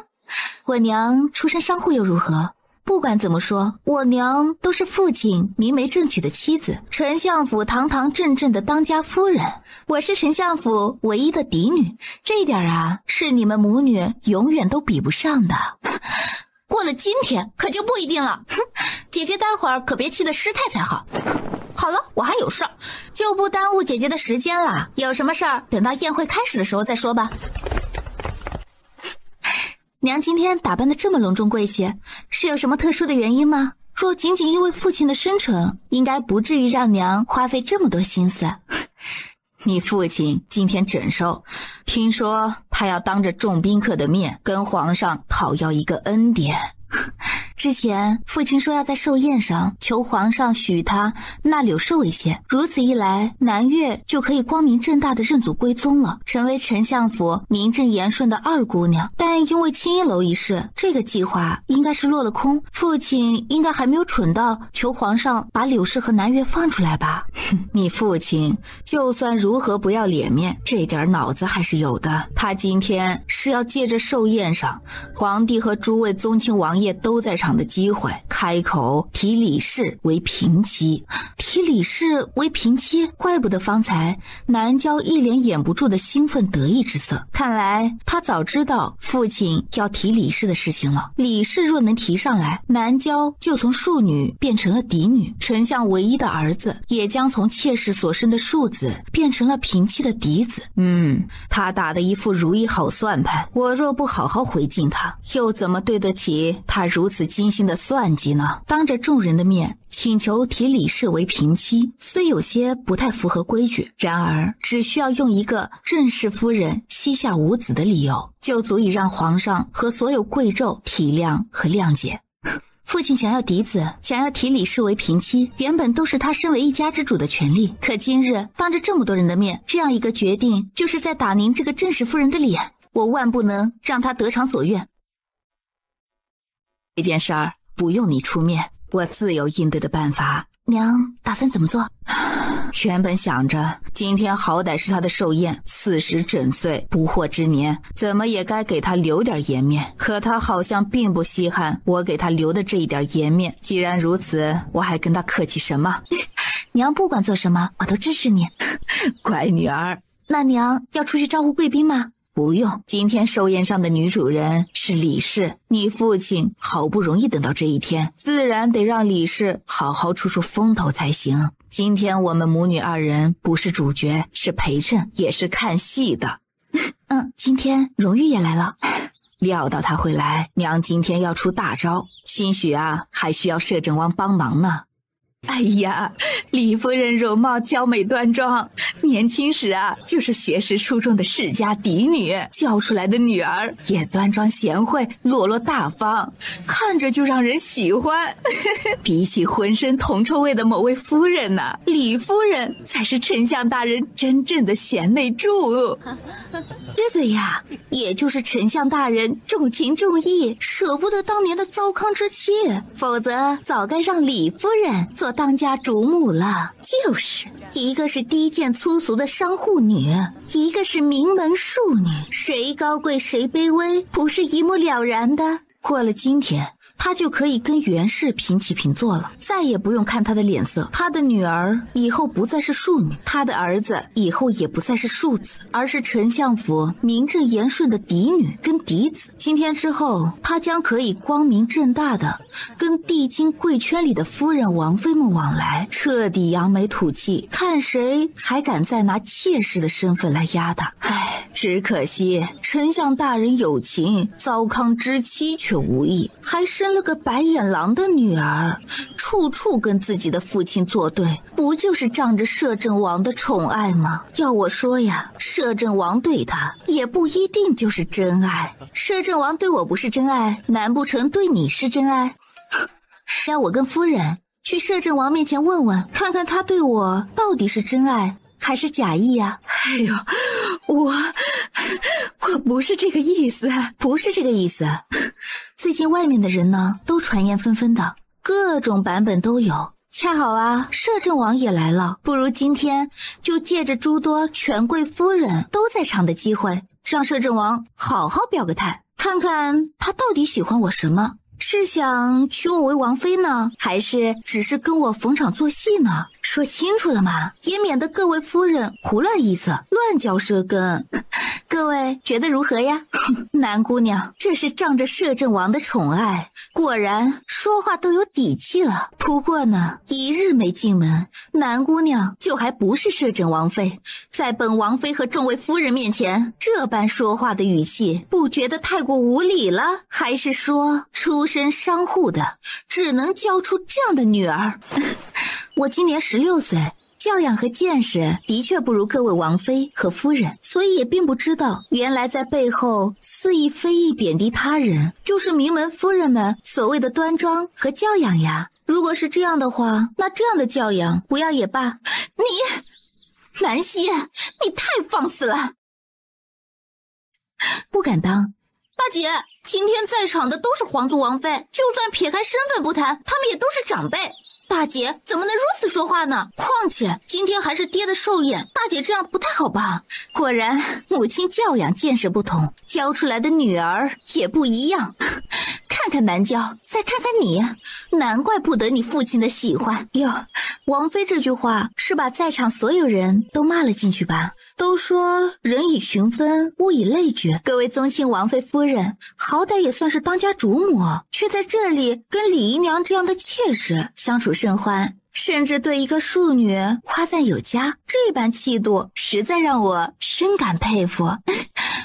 [SPEAKER 3] 我娘出身商户又如何？不管怎么说，我娘都是父亲明媒正娶的妻子，丞相府堂堂正正的当家夫人，我是丞相府唯一的嫡女，这一点啊，是你们母女永远都比不上的。过了今天可就不一定了，哼，姐姐待会儿可别气得失态才好。好了，我还有事儿，就不耽误姐姐的时间了，有什么事儿等到宴会开始的时候再说吧。娘今天打扮得这么隆重贵气，是有什么特殊的原因吗？若仅仅因为父亲的生辰，应该不至于让娘花费这么多心思。你父亲今天诊寿，听说他要当着众宾客的面跟皇上讨要一个恩典。之前父亲说要在寿宴上求皇上许他纳柳氏为妾，如此一来，南越就可以光明正大的认祖归宗了，成为丞相府名正言顺的二姑娘。但因为青衣楼一事，这个计划应该是落了空，父亲应该还没有蠢到求皇上把柳氏和南越放出来吧。你父亲就算如何不要脸面，这点脑子还是有的。他今天是要借着寿宴上皇帝和诸位宗亲王爷都在场的机会，开口提李氏为平妻。提李氏为平妻，怪不得方才南郊一脸掩不住的兴奋得意之色，看来他早知道父亲要提李氏的事情了。李氏若能提上来，南郊就从庶女变成了嫡女，丞相唯一的儿子也将从妾室所生的庶子变成了平妻的嫡子。他打的一副如意好算盘，我若不好好回敬他，又怎么对得起他如此精心的算计呢，当着众人的面请求提李氏为平妻，虽有些不太符合规矩，然而只需要用一个郑氏夫人膝下无子的理由，就足以让皇上和所有贵胄体谅和谅解。父亲想要嫡子，想要提李氏为平妻，原本都是他身为一家之主的权利。可今日当着这么多人的面，这样一个决定，就是在打您这个郑氏夫人的脸，我万不能让他得偿所愿。这件事儿不用你出面，我自有应对的办法。娘打算怎么做？原本想着今天好歹是他的寿宴，40整岁不惑之年，怎么也该给他留点颜面。可他好像并不稀罕我给他留的这一点颜面。既然如此，我还跟他客气什么？娘不管做什么，我都支持你。乖女儿。那娘要出去招呼贵宾吗？不用，今天寿宴上的女主人是李氏，你父亲好不容易等到这一天，自然得让李氏好好出出风头才行。今天我们母女2人不是主角，是陪衬，也是看戏的。今天荣玉也来了，料到他会来，娘今天要出大招，兴许还需要摄政王帮忙呢。哎呀，李夫人容貌娇美端庄，年轻时就是学识出众的世家嫡女，教出来的女儿也端庄贤惠，落落大方，看着就让人喜欢。比起浑身铜臭味的某位夫人呢，李夫人才是丞相大人真正的贤内助。这个呀，也就是丞相大人重情重义，舍不得当年的糟糠之妻，否则早该让李夫人做当家主母了。就是一个是低贱粗俗的商户女，一个是名门庶女，谁高贵谁卑微，不是一目了然的。过了今天，他就可以跟袁氏平起平坐了，再也不用看他的脸色。他的女儿以后不再是庶女，他的儿子以后也不再是庶子，而是丞相府名正言顺的嫡女跟嫡子。今天之后，他将可以光明正大的跟帝京贵圈里的夫人王妃们往来，彻底扬眉吐气，看谁还敢再拿妾室的身份来压他。只可惜丞相大人有情，糟糠之妻却无意，还生了个白眼狼的女儿，处处跟自己的父亲作对，不就是仗着摄政王的宠爱吗？要我说呀，摄政王对他也不一定就是真爱。摄政王对我不是真爱，难不成对你是真爱？让我跟夫人去摄政王面前问问，看看他对我到底是真爱还是假意呀？哎呦，我不是这个意思，不是这个意思。最近外面的人呢，都传言纷纷的，各种版本都有。恰好摄政王也来了，不如今天就借着诸多权贵夫人都在场的机会，让摄政王好好表个态，看看他到底喜欢我什么。是想娶我为王妃呢，还是只是跟我逢场作戏呢？说清楚了嘛，也免得各位夫人胡乱臆测，乱嚼舌根。各位觉得如何呀？南姑娘这是仗着摄政王的宠爱，果然说话都有底气了。不过呢，一日没进门，南姑娘就还不是摄政王妃，在本王妃和众位夫人面前这般说话的语气，不觉得太过无礼了？还是说出身商户的只能教出这样的女儿？我今年16岁，教养和见识的确不如各位王妃和夫人，所以也并不知道原来在背后肆意非议贬低他人，就是名门夫人们所谓的端庄和教养呀。如果是这样的话，那这样的教养不要也罢。南希，你太放肆了，不敢当。
[SPEAKER 1] 大姐，今天在场的都是皇族王妃，就算撇开身份不谈，他们也都是长辈。大姐怎么能如此说话呢？况且今天还是爹的寿宴，大姐这样不太好吧？
[SPEAKER 3] 果然母亲教养见识不同，教出来的女儿也不一样。看看南娇，再看看你，难怪不得你父亲的喜欢哟。王妃这句话是把在场所有人都骂了进去吧？都说人以群分，物以类聚，各位宗亲王妃夫人好歹也算是当家主母，却在这里跟李姨娘这样的妾室相处甚欢，甚至对一个庶女夸赞有加，这般气度实在让我深感佩服。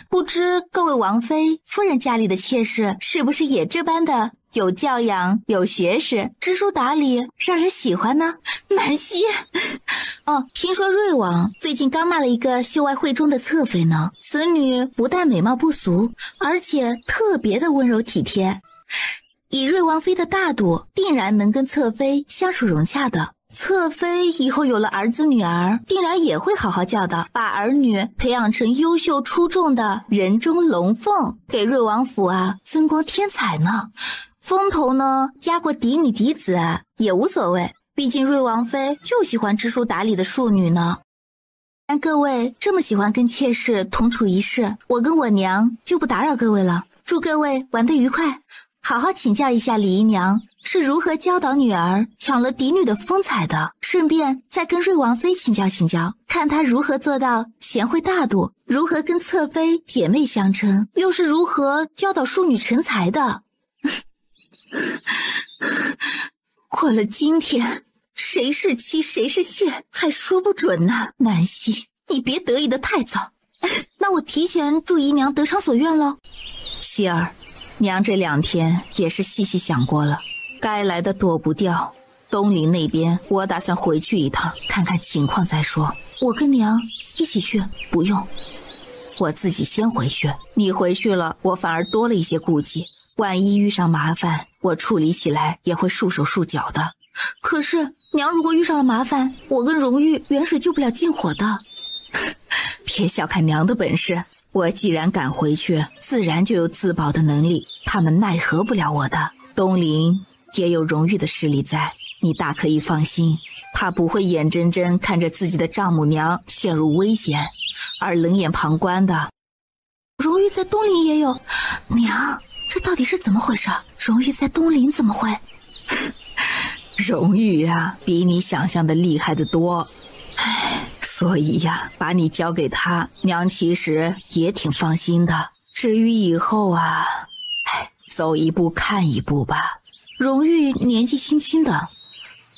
[SPEAKER 3] 不知各位王妃夫人家里的妾室是不是也这般的有教养，有学识，知书达理，让人喜欢呢。南希，哦，听说瑞王最近刚纳了一个秀外慧中的侧妃呢。此女不但美貌不俗，而且特别的温柔体贴。以瑞王妃的大度，定然能跟侧妃相处融洽的。侧妃以后有了儿子女儿，定然也会好好教导，把儿女培养成优秀出众的人中龙凤，给瑞王府增光添彩呢。风头呢压过嫡女嫡子也无所谓，毕竟瑞王妃就喜欢知书达理的庶女呢。但各位这么喜欢跟妾室同处一室，我跟我娘就不打扰各位了，祝各位玩得愉快。好好请教一下李姨娘是如何教导女儿抢了嫡女的风采的，顺便再跟瑞王妃请教请教，看她如何做到贤惠大度，如何跟侧妃姐妹相称，又是如何教导庶女成才的。过了今天，谁是妻谁是妾还说不准呢。南希，你别得意得太早。那我提前祝姨娘得偿所愿喽。希儿，娘这2天也是细细想过了，该来的躲不掉。东陵那边我打算回去一趟，看看情况再说。我跟娘一起去？不用，我自己先回去。你回去了，我反而多了一些顾忌，万一遇上麻烦，我处理起来也会束手束脚的。可是娘如果遇上了麻烦，我跟荣玉远水救不了近火的。别小看娘的本事，我既然敢回去，自然就有自保的能力，他们奈何不了我的。东陵也有荣玉的势力在，你大可以放心，他不会眼睁睁看着自己的丈母娘陷入危险而冷眼旁观的。荣玉在东陵也有？娘，这到底是怎么回事？荣玉在东陵怎么会？荣玉比你想象的厉害得多。所以把你交给他，娘其实也挺放心的。至于以后走一步看一步吧。荣玉年纪轻轻的，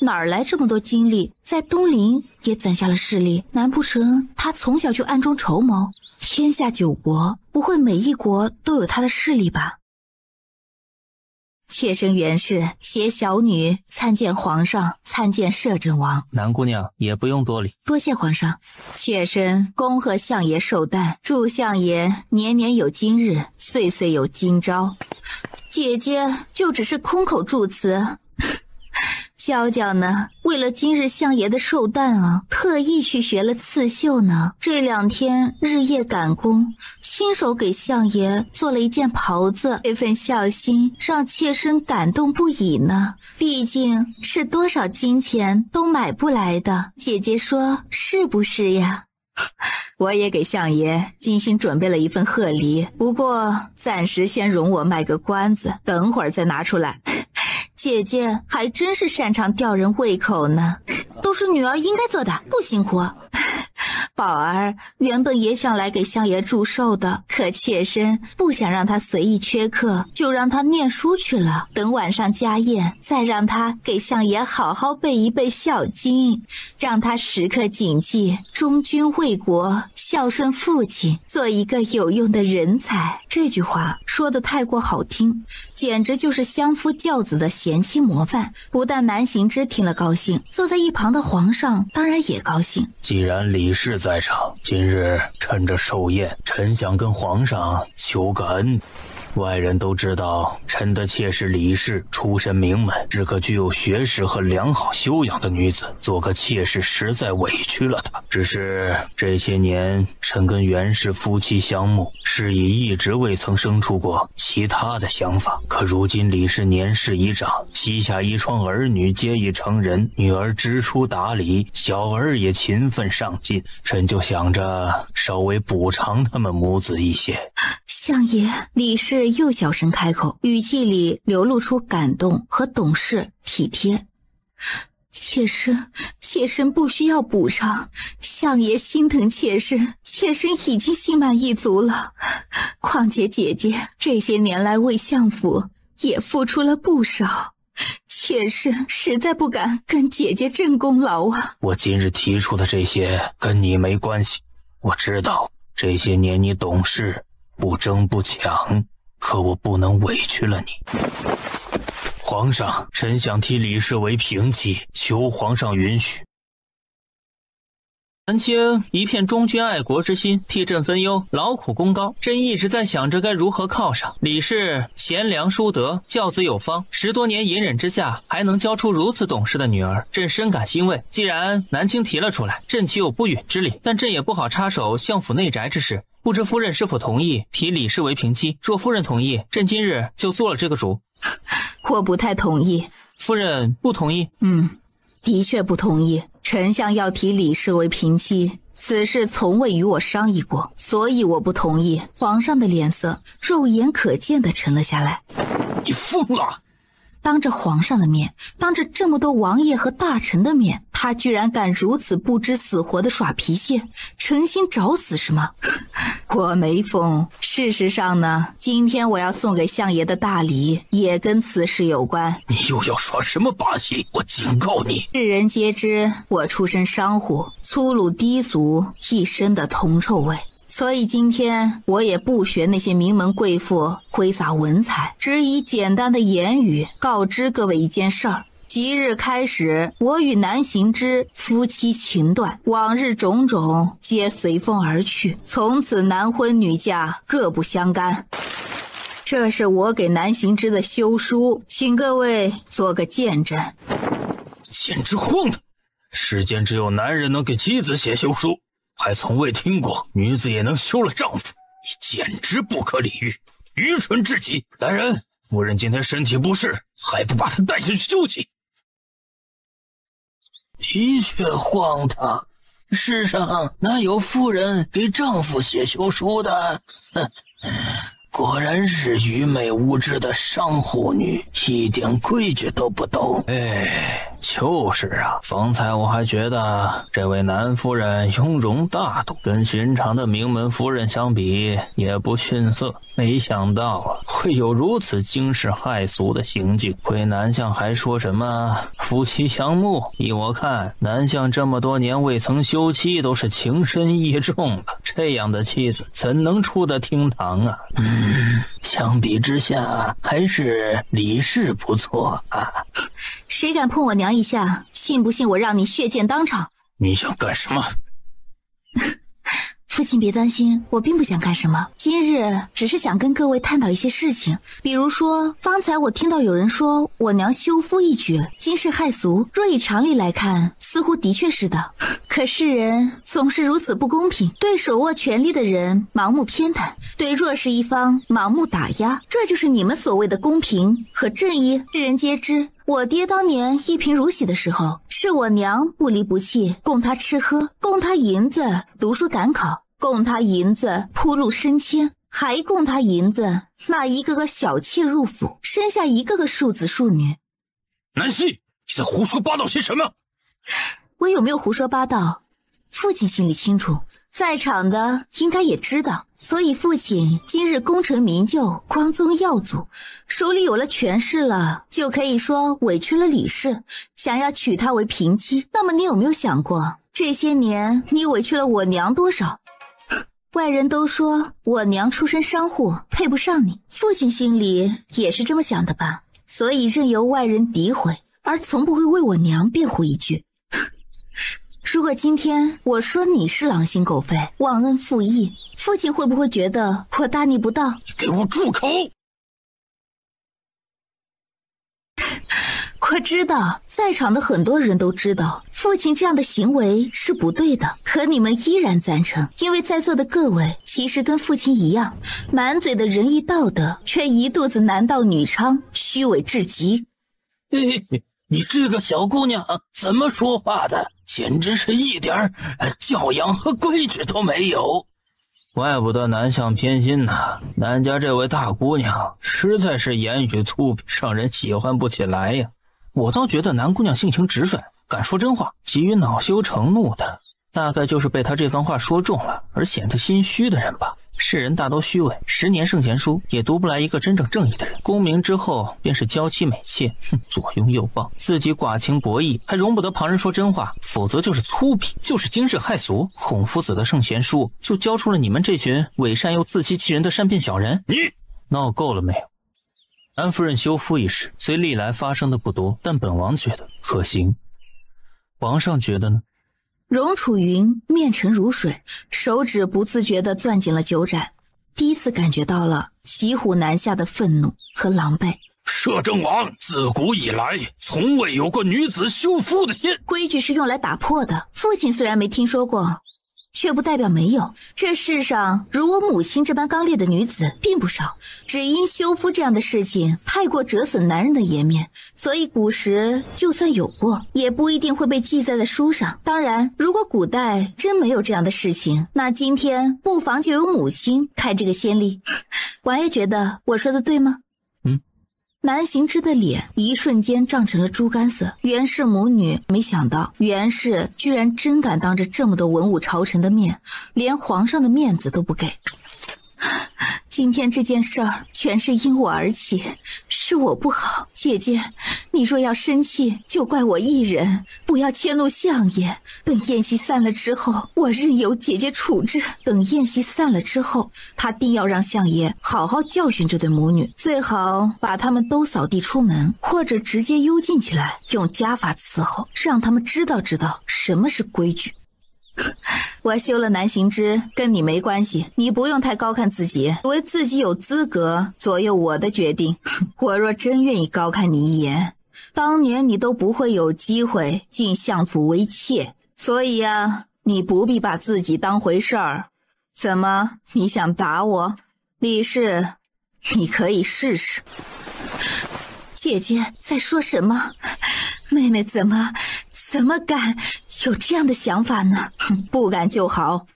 [SPEAKER 3] 哪儿来这么多精力？在东陵也攒下了势力，难不成他从小就暗中筹谋？天下9国，不会每一国都有他的势力吧？妾身袁氏携小女参见皇上，参见摄政王。
[SPEAKER 2] 南姑娘也不用多礼。
[SPEAKER 3] 多谢皇上。妾身恭贺相爷寿诞，祝相爷年年有今日，岁岁有今朝。姐姐就只是空口祝词。娇娇呢，为了今日相爷的寿诞特意去学了刺绣呢。这2天日夜赶工，亲手给相爷做了一件袍子，这份孝心让妾身感动不已呢。毕竟是多少金钱都买不来的，姐姐说是不是呀？我也给相爷精心准备了一份贺礼，不过暂时先容我卖个关子，等会儿再拿出来。姐姐还真是擅长吊人胃口呢，都是女儿应该做的，不辛苦。宝儿原本也想来给相爷祝寿的，可妾身不想让他随意缺课，就让他念书去了。等晚上家宴，再让他给相爷好好背一背孝经，让他时刻谨记忠君卫国，孝顺父亲，做一个有用的人才。这句话说得太过好听，简直就是相夫教子的贤妻模范。不但南行之听了高兴，坐在一旁的皇上当然也高兴。
[SPEAKER 4] 既然李氏在场，今日趁着寿宴，臣想跟皇上求个恩。外人都知道臣的妾室李氏出身名门，是个具有学识和良好修养的女子，做个妾室实在委屈了她。只是这些年臣跟袁氏夫妻相慕，是以一直未曾生出过其他的想法。可如今李氏年事已长，膝下一双儿女皆已成人，女儿知书达理，小儿也勤奋上进，臣就想着稍微补偿他们母子一些。
[SPEAKER 3] 相爷，李氏又小声开口，语气里流露出感动和懂事体贴。妾身不需要补偿，相爷心疼妾身，妾身已经心满意足了。况且姐姐这些年来为相府也付出了不少，妾身实在不敢跟姐姐挣功劳啊。
[SPEAKER 4] 我今日提出的这些跟你没关系，我知道这些年你懂事，不争不抢，可我不能委屈了你。皇上，臣想提李氏为平妻，求皇上允许。
[SPEAKER 2] 南青一片忠君爱国之心，替朕分忧，劳苦功高。朕一直在想着该如何犒赏李氏，贤良淑德，教子有方，10多年隐忍之下，还能教出如此懂事的女儿，朕深感欣慰。既然南青提了出来，朕岂有不允之理？但朕也不好插手相府内宅之事，不知夫人是否同意提李氏为平妻？若夫人同意，朕今日就做了这个主。
[SPEAKER 3] 我不太同意。
[SPEAKER 2] 夫人不同意？
[SPEAKER 3] 的确不同意。丞相要提李氏为平妻，此事从未与我商议过，所以我不同意。皇上的脸色肉眼可见地沉了下来。
[SPEAKER 4] 你疯了！
[SPEAKER 3] 当着皇上的面，当着这么多王爷和大臣的面，他居然敢如此不知死活的耍脾气，诚心找死是吗？我没疯。事实上呢，今天我要送给相爷的大礼也跟此事有关。
[SPEAKER 4] 你又要耍什么把戏？我警告你！
[SPEAKER 3] 世人皆知我出身商户，粗鲁低俗，一身的铜臭味。所以今天我也不学那些名门贵妇挥洒文采，只以简单的言语告知各位一件事儿。即日开始，我与南行之夫妻情断，往日种种皆随风而去，从此男婚女嫁，各不相干。这是我给南行之的休书，请各位做个见证。
[SPEAKER 4] 简直荒唐！世间只有男人能给妻子写休书，还从未听过女子也能休了丈夫，你简直不可理喻，愚蠢至极！来人，夫人今天身体不适，还不把她带下去休息？的确荒唐，世上哪有妇人给丈夫写休书的？果然是愚昧无知的商户女，一点规矩都不懂。就是啊，方才我还觉得这位南夫人雍容大度，跟寻常的名门夫人相比也不逊色，没想到啊，会有如此惊世骇俗的行径。亏南相还说什么夫妻相慕，依我看，南相这么多年未曾休妻，都是情深意重了。这样的妻子怎能出得厅堂啊？相比之下，还是李氏不错啊。
[SPEAKER 3] 谁敢碰我娘一下，信不信我让你血溅当场？
[SPEAKER 4] 你想干什么？
[SPEAKER 3] 父亲别担心，我并不想干什么，今日只是想跟各位探讨一些事情。比如说，方才我听到有人说我娘休夫一举，惊世骇俗，若以常理来看，似乎的确是的。可世人总是如此不公平，对手握权力的人盲目偏袒，对弱势一方盲目打压，这就是你们所谓的公平和正义。世人皆知，我爹当年一贫如洗的时候，是我娘不离不弃，供他吃喝，供他银子读书赶考，供他银子铺路升迁，还供他银子纳一个个小妾入府，生下一个个庶子庶女。
[SPEAKER 4] 南希，你在胡说八道些什么？
[SPEAKER 3] 我有没有胡说八道，父亲心里清楚，在场的应该也知道。所以父亲今日功成名就，光宗耀祖，手里有了权势了，就可以说委屈了李氏，想要娶她为平妻。那么你有没有想过，这些年你委屈了我娘多少？外人都说我娘出身商户，配不上你，父亲心里也是这么想的吧？所以任由外人诋毁，而从不会为我娘辩护一句。如果今天我说你是狼心狗肺、忘恩负义，父亲会不会觉得我大逆不道？
[SPEAKER 4] 你给我住口！
[SPEAKER 3] 我知道，在场的很多人都知道，父亲这样的行为是不对的，可你们依然赞成，因为在座的各位其实跟父亲一样，满嘴的仁义道德，却一肚子男盗女娼，虚伪至极。
[SPEAKER 4] 你这个小姑娘怎么说话的？简直是一点教养和规矩都没有。怪不得南相偏心呢，南家这位大姑娘实在是言语粗鄙，让人喜欢不起来呀。
[SPEAKER 2] 我倒觉得南姑娘性情直率，敢说真话，急于恼羞成怒的，大概就是被她这番话说中了而显得心虚的人吧。世人大都虚伪，10年圣贤书也读不来一个真正正义的人。功名之后便是娇妻美妾，左拥右抱，自己寡情薄义，还容不得旁人说真话，否则就是粗鄙，就是惊世骇俗。孔夫子的圣贤书就教出了你们这群伪善又自欺欺人的善变小人。
[SPEAKER 4] 你
[SPEAKER 2] 闹够了没有？安夫人休夫一事虽历来发生的不多，但本王觉得可行。皇上觉得呢？
[SPEAKER 3] 荣楚云面沉如水，手指不自觉地攥紧了酒盏，第一次感觉到了骑虎难下的愤怒和狼狈。
[SPEAKER 4] 摄政王自古以来从未有过女子休夫的信，
[SPEAKER 3] 规矩是用来打破的。父亲虽然没听说过，却不代表没有。这世上如我母亲这般刚烈的女子并不少，只因休夫这样的事情太过折损男人的颜面，所以古时就算有过，也不一定会被记载在书上。当然，如果古代真没有这样的事情，那今天不妨就由母亲开这个先例。王爷觉得我说的对吗？南行之的脸一瞬间涨成了猪肝色。袁氏母女没想到袁氏居然真敢当着这么多文武朝臣的面，连皇上的面子都不给。今天这件事儿全是因我而起，是我不好。姐姐，你若要生气，就怪我一人，不要迁怒相爷。等宴席散了之后，我任由姐姐处置。等宴席散了之后，他定要让相爷好好教训这对母女，最好把他们都扫地出门，或者直接幽禁起来，用家法伺候，让他们知道什么是规矩。我休了南行之跟你没关系，你不用太高看自己，以为自己有资格左右我的决定。我若真愿意高看你一眼，当年你都不会有机会进相府为妾，所以啊，你不必把自己当回事儿。怎么，你想打我？李氏，你可以试试。姐姐在说什么？妹妹怎么敢有这样的想法呢？不敢就好。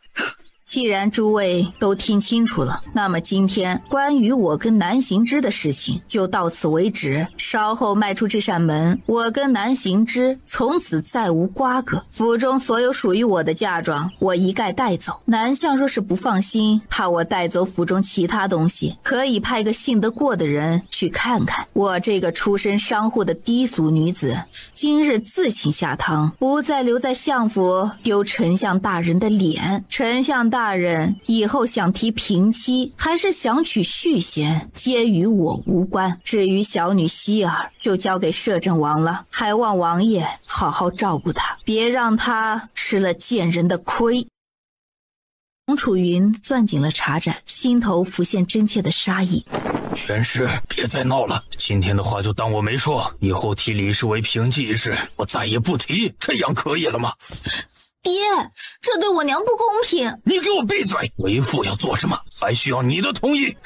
[SPEAKER 3] 既然诸位都听清楚了，那么今天关于我跟南行之的事情就到此为止。稍后迈出这扇门，我跟南行之从此再无瓜葛。府中所有属于我的嫁妆，我一概带走。南相若是不放心，怕我带走府中其他东西，可以派个信得过的人去看看。我这个出身商户的低俗女子，今日自请下堂，不再留在相府丢丞相大人的脸。丞相大人以后想提平妻还是想娶续弦，皆与我无关。至于小女希儿，就交给摄政王了，还望王爷好好照顾她，别让她吃了贱人的亏。洪楚云攥紧了茶盏，心头浮现真切的杀意。
[SPEAKER 4] 袁氏，别再闹了，今天的话就当我没说，以后提李氏为平妻一事，我再也不提，这样可以了吗？
[SPEAKER 1] 爹，这对我娘不公平！
[SPEAKER 4] 你给我闭嘴！为父要做什么，还需要你的同意。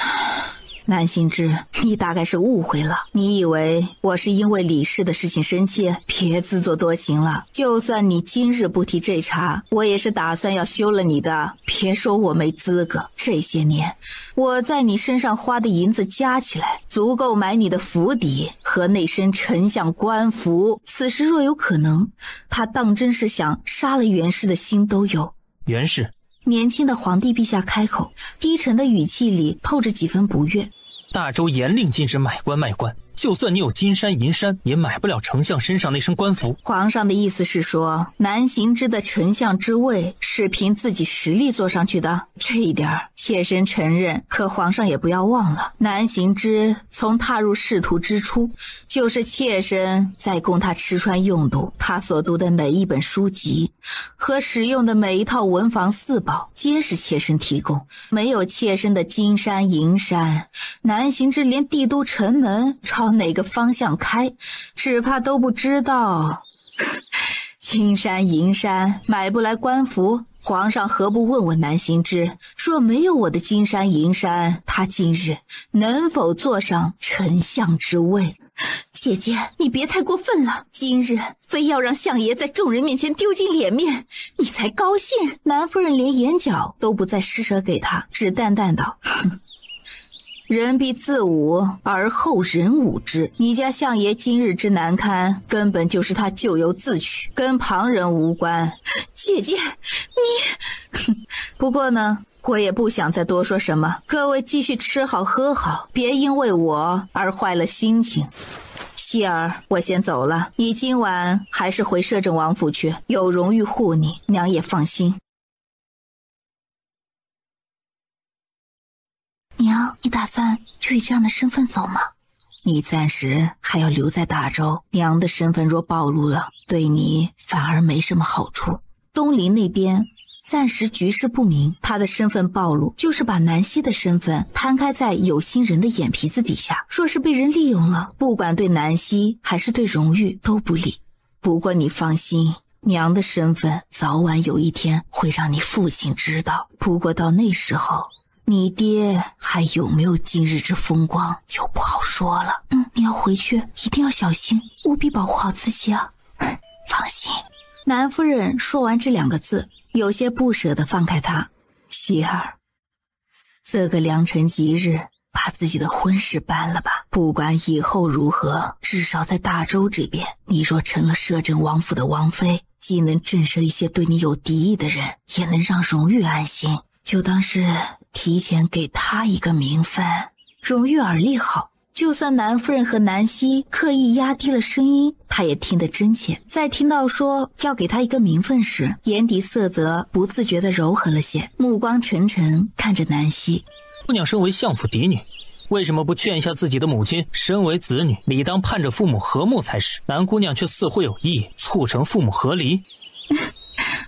[SPEAKER 3] 南行之，你大概是误会了，你以为我是因为李氏的事情生气？别自作多情了，就算你今日不提这茬，我也是打算要休了你的。别说我没资格，这些年我在你身上花的银子加起来，足够买你的府邸和那身丞相官服。此时若有可能，他当真是想杀了袁氏的心都有。
[SPEAKER 2] 袁氏，
[SPEAKER 3] 年轻的皇帝陛下开口，低沉的语气里透着几分不悦。
[SPEAKER 2] 大周严令禁止买官卖官，就算你有金山银山，也买不了丞相身上那身官服。
[SPEAKER 3] 皇上的意思是说，南行之的丞相之位是凭自己实力坐上去的，这一点妾身承认。可皇上也不要忘了，南行之从踏入仕途之初，就是妾身在供他吃穿用度。他所读的每一本书籍和使用的每一套文房四宝，皆是妾身提供。没有妾身的金山银山，南行之连帝都城门朝哪个方向开，只怕都不知道。金山银山买不来官服，皇上何不问问南行之，若没有我的金山银山，他今日能否坐上丞相之位？姐姐，你别太过分了，今日非要让相爷在众人面前丢尽脸面，你才高兴。南夫人连眼角都不再施舍给他，只淡淡道：人必自侮而后人侮之，你家相爷今日之难堪，根本就是他咎由自取，跟旁人无关。姐姐，你不过呢，我也不想再多说什么，各位继续吃好喝好，别因为我而坏了心情。希儿，我先走了，你今晚还是回摄政王府去，有荣誉护你，娘也放心。娘。娘，你打算就以这样的身份走吗？你暂时还要留在大周，娘的身份若暴露了，对你反而没什么好处。东林那边暂时局势不明，他的身份暴露，就是把南希的身份摊开在有心人的眼皮子底下。若是被人利用了，不管对南希还是对荣誉都不利。不过你放心，娘的身份早晚有一天会让你父亲知道。不过到那时候，你爹还有没有今日之风光就不好说了。你要回去一定要小心，务必保护好自己啊。放心。南夫人说完这2个字，有些不舍得放开他。希儿，这个良辰吉日，把自己的婚事办了吧。不管以后如何，至少在大周这边，你若成了摄政王府的王妃，既能震慑一些对你有敌意的人，也能让荣誉安心。就当是提前给他一个名分。荣誉耳力好，就算南夫人和南希刻意压低了声音，他也听得真切。在听到说要给他一个名分时，眼底色泽不自觉地柔和了些，目光沉沉看着南希。
[SPEAKER 2] 姑娘身为相府嫡女，为什么不劝一下自己的母亲？身为子女，理当盼着父母和睦才是。南姑娘却似乎有意促成父母和离。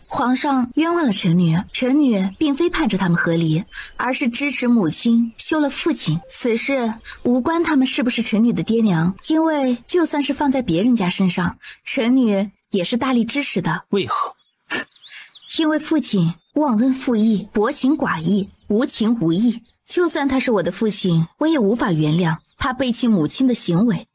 [SPEAKER 3] 皇上冤枉了臣女，臣女并非盼着他们和离，而是支持母亲休了父亲。此事无关他们是不是臣女的爹娘，因为就算是放在别人家身上，臣女也是大力支持的。
[SPEAKER 2] 为何？
[SPEAKER 3] 因为父亲忘恩负义，薄情寡义，无情无义。就算他是我的父亲，我也无法原谅他背弃母亲的行为。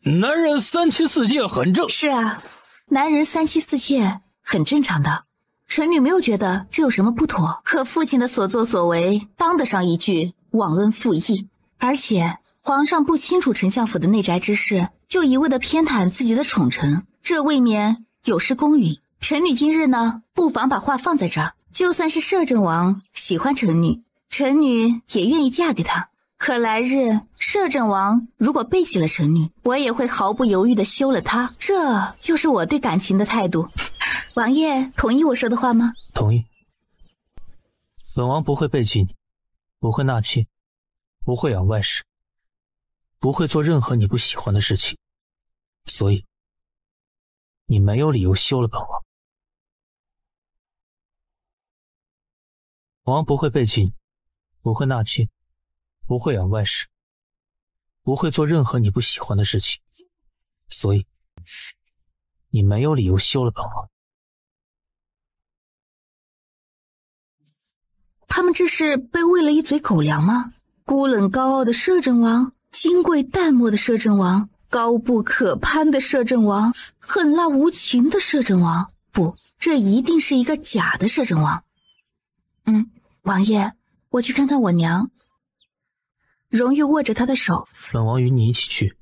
[SPEAKER 2] 男人3妻4妾很正。
[SPEAKER 3] 是啊，男人3妻4妾很正常的。臣女没有觉得这有什么不妥，可父亲的所作所为当得上一句忘恩负义。而且皇上不清楚丞相府的内宅之事，就一味的偏袒自己的宠臣，这未免有失公允。臣女今日呢，不妨把话放在这儿，就算是摄政王喜欢臣女，臣女也愿意嫁给他。可来日摄政王如果背弃了臣女，我也会毫不犹豫地休了他。这就是我对感情的态度。王爷同意我说的话吗？
[SPEAKER 2] 同意。本王不会背弃你，不会纳妾，不会养外室，不会做任何你不喜欢的事情，所以你没有理由休了本王。本王不会背弃你，不会纳妾，不会养外室，不会做任何你不喜欢的事情，所以你没有理由休了本王。
[SPEAKER 3] 他们这是被喂了一嘴狗粮吗？孤冷高傲的摄政王，金贵淡漠的摄政王，高不可攀的摄政王，狠辣无情的摄政王。不，这一定是一个假的摄政王。王爷，我去看看我娘。荣誉握着他的手，
[SPEAKER 2] 本王与你一起去。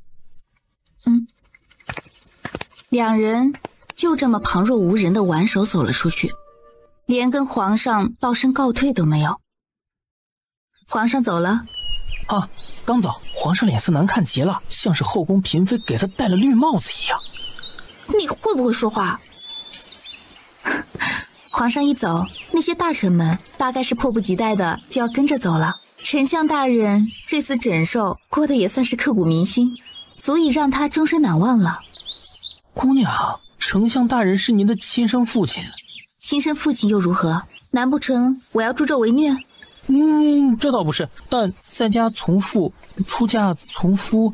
[SPEAKER 3] 两人就这么旁若无人的挽手走了出去，连跟皇上道声告退都没有。皇上走了。
[SPEAKER 2] 啊，刚走，皇上脸色难看极了，像是后宫嫔妃给他戴了绿帽子一样。
[SPEAKER 3] 你会不会说话？皇上一走，那些大臣们大概是迫不及待的就要跟着走了。丞相大人这次诊寿过得也算是刻骨铭心，足以让他终身难忘了。
[SPEAKER 2] 姑娘，丞相大人是您的亲生父亲。
[SPEAKER 3] 亲生父亲又如何？难不成我要助纣为虐？
[SPEAKER 2] 这倒不是，但在家从父，出嫁从夫。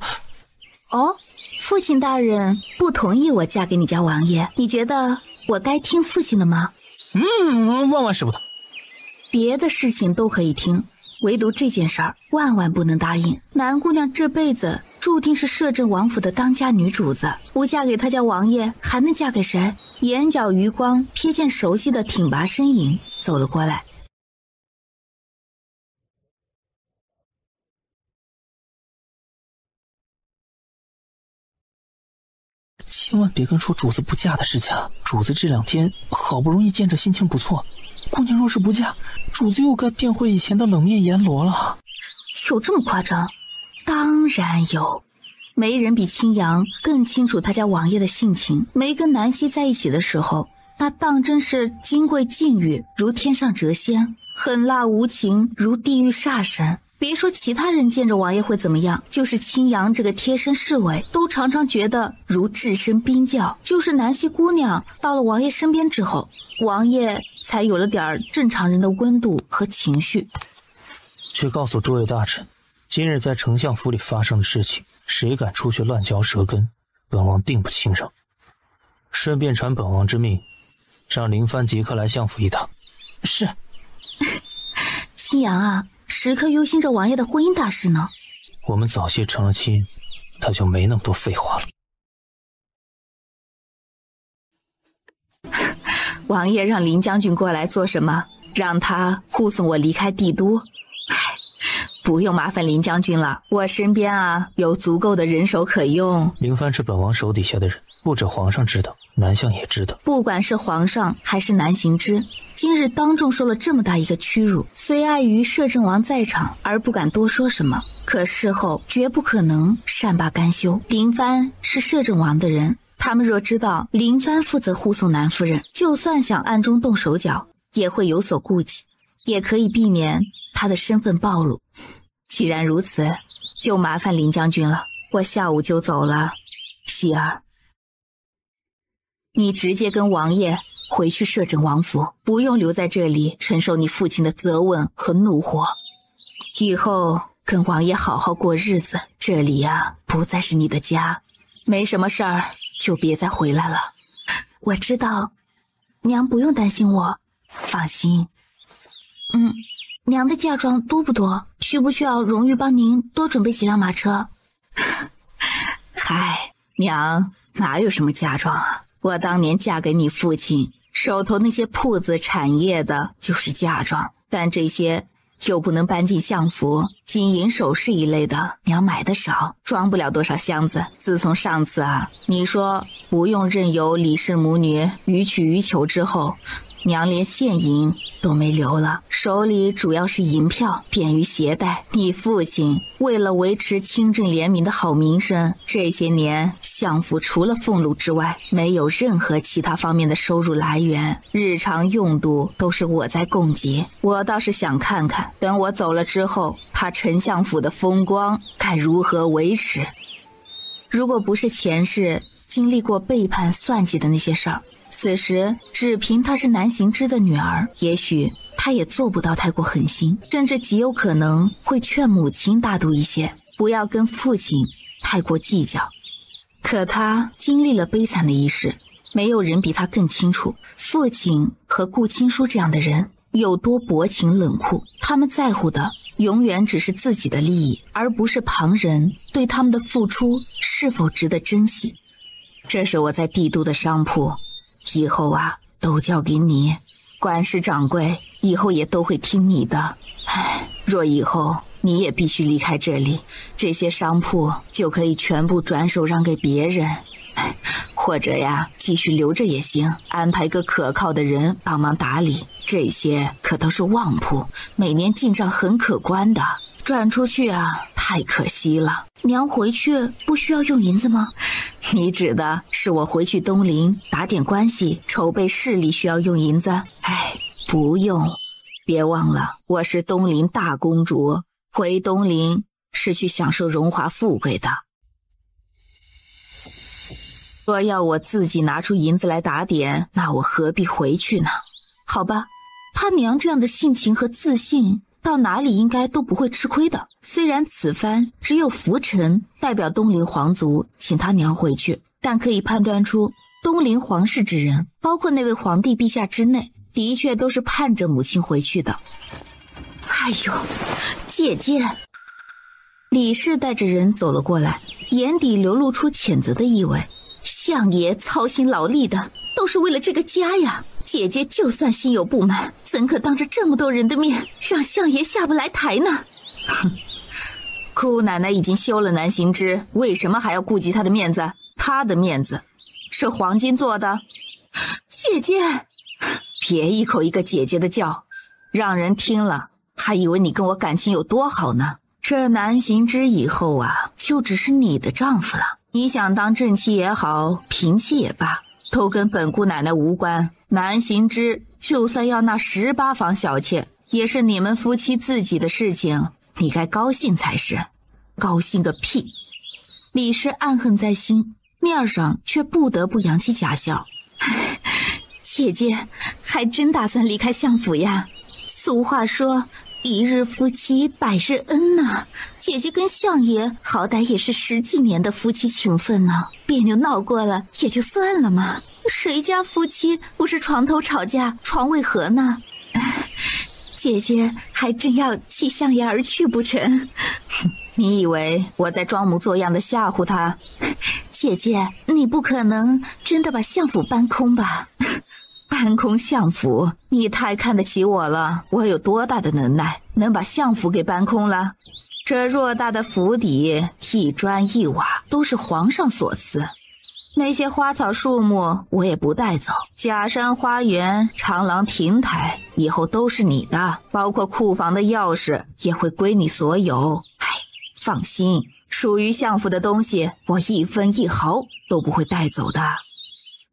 [SPEAKER 3] 哦，父亲大人不同意我嫁给你家王爷，你觉得我该听父亲的吗？
[SPEAKER 2] 万万使不得。
[SPEAKER 3] 别的事情都可以听，唯独这件事儿万万不能答应。南姑娘这辈子注定是摄政王府的当家女主子，不嫁给他家王爷还能嫁给谁？眼角余光瞥见熟悉的挺拔身影走了过来。
[SPEAKER 2] 千万别跟说主子不嫁的事情啊！主子这2天好不容易见着，心情不错。姑娘若是不嫁，主子又该变回以前的冷面阎罗了。
[SPEAKER 3] 有这么夸张？当然有。没人比青阳更清楚他家王爷的性情。没跟南希在一起的时候，那当真是金贵禁欲如天上谪仙，狠辣无情如地狱煞神。别说其他人见着王爷会怎么样，就是青阳这个贴身侍卫都常常觉得如置身冰窖。就是南溪姑娘到了王爷身边之后，王爷才有了点正常人的温度和情绪。
[SPEAKER 4] 去告诉诸位大臣，今日在丞相府里发生的事情，谁敢出去乱嚼舌根，本王定不轻饶。顺便传本王之命，让林帆即刻来相府一趟。
[SPEAKER 2] 是。
[SPEAKER 3] 青阳啊，时刻忧心着王爷的婚姻大事呢。
[SPEAKER 4] 我们早些成了亲，他就没那么多废话了。
[SPEAKER 3] 王爷让林将军过来做什么？让他护送我离开帝都？不用麻烦林将军了，我身边啊有足够的人手可用。
[SPEAKER 4] 林帆是本王手底下的人，不止皇上知道，南相也知道。
[SPEAKER 3] 不管是皇上还是南行之，今日当众受了这么大一个屈辱，虽碍于摄政王在场而不敢多说什么，可事后绝不可能善罢甘休。林帆是摄政王的人，他们若知道林帆负责护送南夫人，就算想暗中动手脚，也会有所顾忌，也可以避免他的身份暴露。既然如此，就麻烦林将军了，我下午就走了。希儿，你直接跟王爷回去摄政王府，不用留在这里承受你父亲的责问和怒火。以后跟王爷好好过日子，这里呀不再是你的家。没什么事儿就别再回来了。我知道，娘不用担心我，放心。娘的嫁妆多不多？需不需要荣誉帮您多准备几辆马车？嗨，娘哪有什么嫁妆啊？我当年嫁给你父亲，手头那些铺子产业的就是嫁妆，但这些又不能搬进相府，金银首饰一类的，娘买的少，装不了多少箱子。自从上次啊，你说不用任由李氏母女予取予求之后，娘连现银都没留了，手里主要是银票，便于携带。你父亲为了维持清正廉明的好名声，这些年相府除了俸禄之外，没有任何其他方面的收入来源，日常用度都是我在供给。我倒是想看看，等我走了之后，他丞相府的风光该如何维持。如果不是前世经历过背叛算计的那些事儿，此时只凭她是南行之的女儿，也许她也做不到太过狠心，甚至极有可能会劝母亲大度一些，不要跟父亲太过计较。可她经历了悲惨的一世，没有人比她更清楚父亲和顾青书这样的人有多薄情冷酷，他们在乎的永远只是自己的利益，而不是旁人对他们的付出是否值得珍惜。这是我在帝都的商铺，以后啊都交给你，管事掌柜以后也都会听你的。若以后你也必须离开这里，这些商铺就可以全部转手让给别人，或者呀继续留着也行，安排个可靠的人帮忙打理。这些可都是旺铺，每年进账很可观的，转出去啊太可惜了。娘回去不需要用银子吗？你指的是我回去东陵打点关系，筹备势力需要用银子？不用，别忘了我是东陵大公主，回东陵是去享受荣华富贵的。若要我自己拿出银子来打点，那我何必回去呢？好吧，他娘这样的性情和自信，到哪里应该都不会吃亏的。虽然此番只有福臣代表东陵皇族请他娘回去，但可以判断出东陵皇室之人，包括那位皇帝陛下之内，的确都是盼着母亲回去的。哎呦，姐姐！李氏带着人走了过来，眼底流露出谴责的意味。相爷操心劳力的都是为了这个家呀，姐姐就算心有不满，怎可当着这么多人的面让相爷下不来台呢？哼，姑奶奶已经休了南行之，为什么还要顾及她的面子？她的面子是黄金做的。姐姐，别一口一个姐姐的叫，让人听了还以为你跟我感情有多好呢。这南行之以后啊，就只是你的丈夫了。你想当正妻也好，平妻也罢，都跟本姑奶奶无关。南行之就算要那18房小妾，也是你们夫妻自己的事情，你该高兴才是。高兴个屁！李氏暗恨在心，面上却不得不扬起假笑。姐姐还真打算离开相府呀？俗话说一日夫妻百日恩呐，姐姐跟相爷好歹也是10几年的夫妻情分呢，别扭闹过了也就算了嘛，谁家夫妻不是床头吵架床尾和呢？姐姐还真要弃相爷而去不成？你以为我在装模作样的吓唬他？姐姐，你不可能真的把相府搬空吧？搬空相府？你太看得起我了，我有多大的能耐能把相府给搬空了？这偌大的府邸，一砖一瓦都是皇上所赐，那些花草树木我也不带走，假山花园、长廊亭台以后都是你的，包括库房的钥匙也会归你所有。放心，属于相府的东西我一分一毫都不会带走的。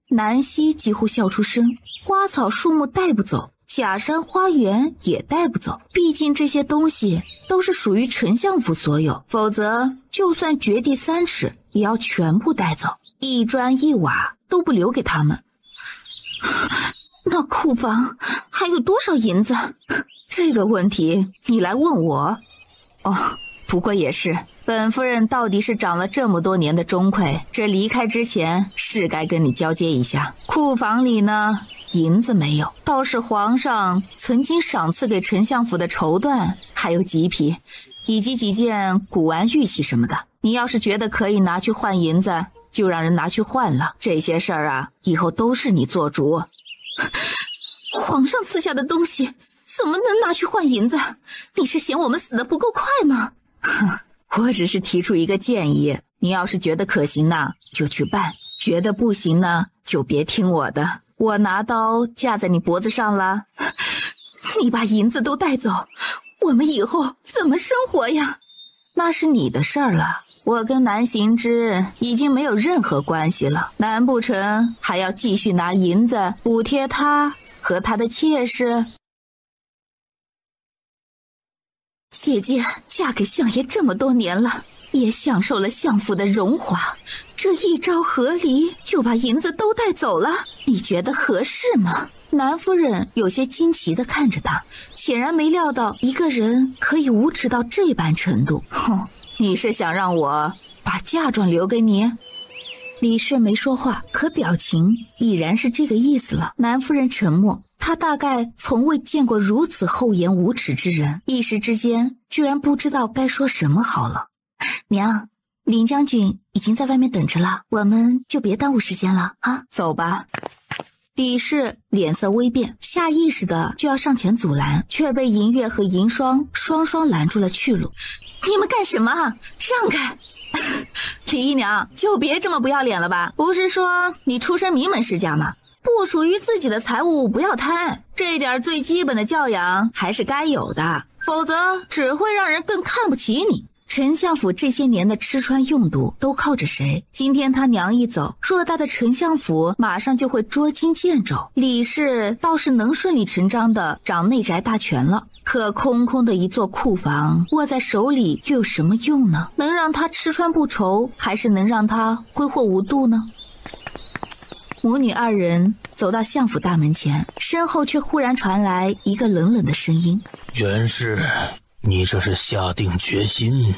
[SPEAKER 3] 南希几乎笑出声，花草树木带不走，假山花园也带不走，毕竟这些东西都是属于丞相府所有，否则就算掘地3尺也要全部带走，一砖一瓦都不留给他们。那库房还有多少银子？这个问题你来问我？哦，不过也是，本夫人到底是长了这么多年的钟馗，这离开之前是该跟你交接一下。库房里呢，银子没有，倒是皇上曾经赏赐给丞相府的绸缎，还有吉皮，以及几件古玩玉器什么的。你要是觉得可以拿去换银子，就让人拿去换了。这些事儿啊，以后都是你做主。皇上赐下的东西怎么能拿去换银子？你是嫌我们死得不够快吗？我只是提出一个建议，你要是觉得可行呢，就去办；觉得不行呢，就别听我的。我拿刀架在你脖子上了，你把银子都带走，我们以后怎么生活呀？那是你的事儿了，我跟南行之已经没有任何关系了，难不成还要继续拿银子补贴他和他的妾室？姐姐嫁给相爷这么多年了，也享受了相府的荣华，这一朝合离就把银子都带走了，你觉得合适吗？南夫人有些惊奇地看着他，显然没料到一个人可以无耻到这般程度。哼，你是想让我把嫁妆留给你？李氏没说话，可表情已然是这个意思了。南夫人沉默，她大概从未见过如此厚颜无耻之人，一时之间居然不知道该说什么好了。娘，林将军已经在外面等着了，我们就别耽误时间了啊，走吧。李氏脸色微变，下意识的就要上前阻拦，却被银月和银霜双双拦住了去路。你们干什么？让开！李姨娘，就别这么不要脸了吧，不是说你出身名门世家吗？不属于自己的财物不要贪，这点最基本的教养还是该有的，否则只会让人更看不起你。丞相府这些年的吃穿用度都靠着谁？今天他娘一走，偌大的丞相府马上就会捉襟见肘。李氏倒是能顺理成章的掌内宅大权了，可空空的一座库房握在手里又有什么用呢？能让他吃穿不愁，还是能让他挥霍无度呢？母女二人走到相府大门前，身后却忽然传来一个冷冷的声音：
[SPEAKER 4] 袁氏，你这是下定决心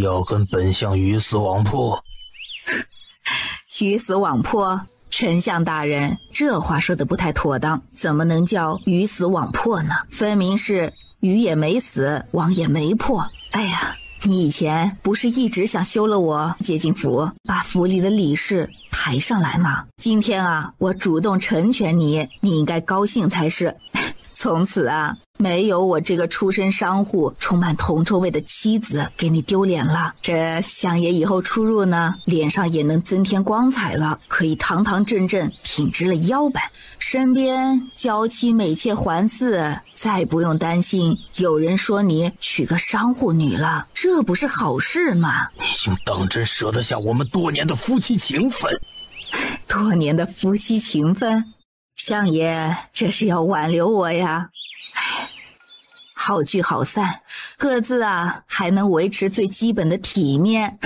[SPEAKER 4] 要跟本相鱼死网破？
[SPEAKER 3] 鱼死网破？丞相大人，这话说得不太妥当，怎么能叫鱼死网破呢？分明是鱼也没死，网也没破。哎呀，你以前不是一直想休了我接进府，把府里的理事抬上来吗？今天啊，我主动成全你，你应该高兴才是。从此啊，没有我这个出身商户、充满铜臭味的妻子给你丢脸了。这相爷以后出入呢，脸上也能增添光彩了，可以堂堂正正挺直了腰板，身边娇妻美妾环伺，再不用担心有人说你娶个商户女了，这不是好事吗？
[SPEAKER 4] 你竟当真舍得下我们多年的夫妻情分？
[SPEAKER 3] 多年的夫妻情分？相爷这是要挽留我呀？好聚好散，各自还能维持最基本的体面。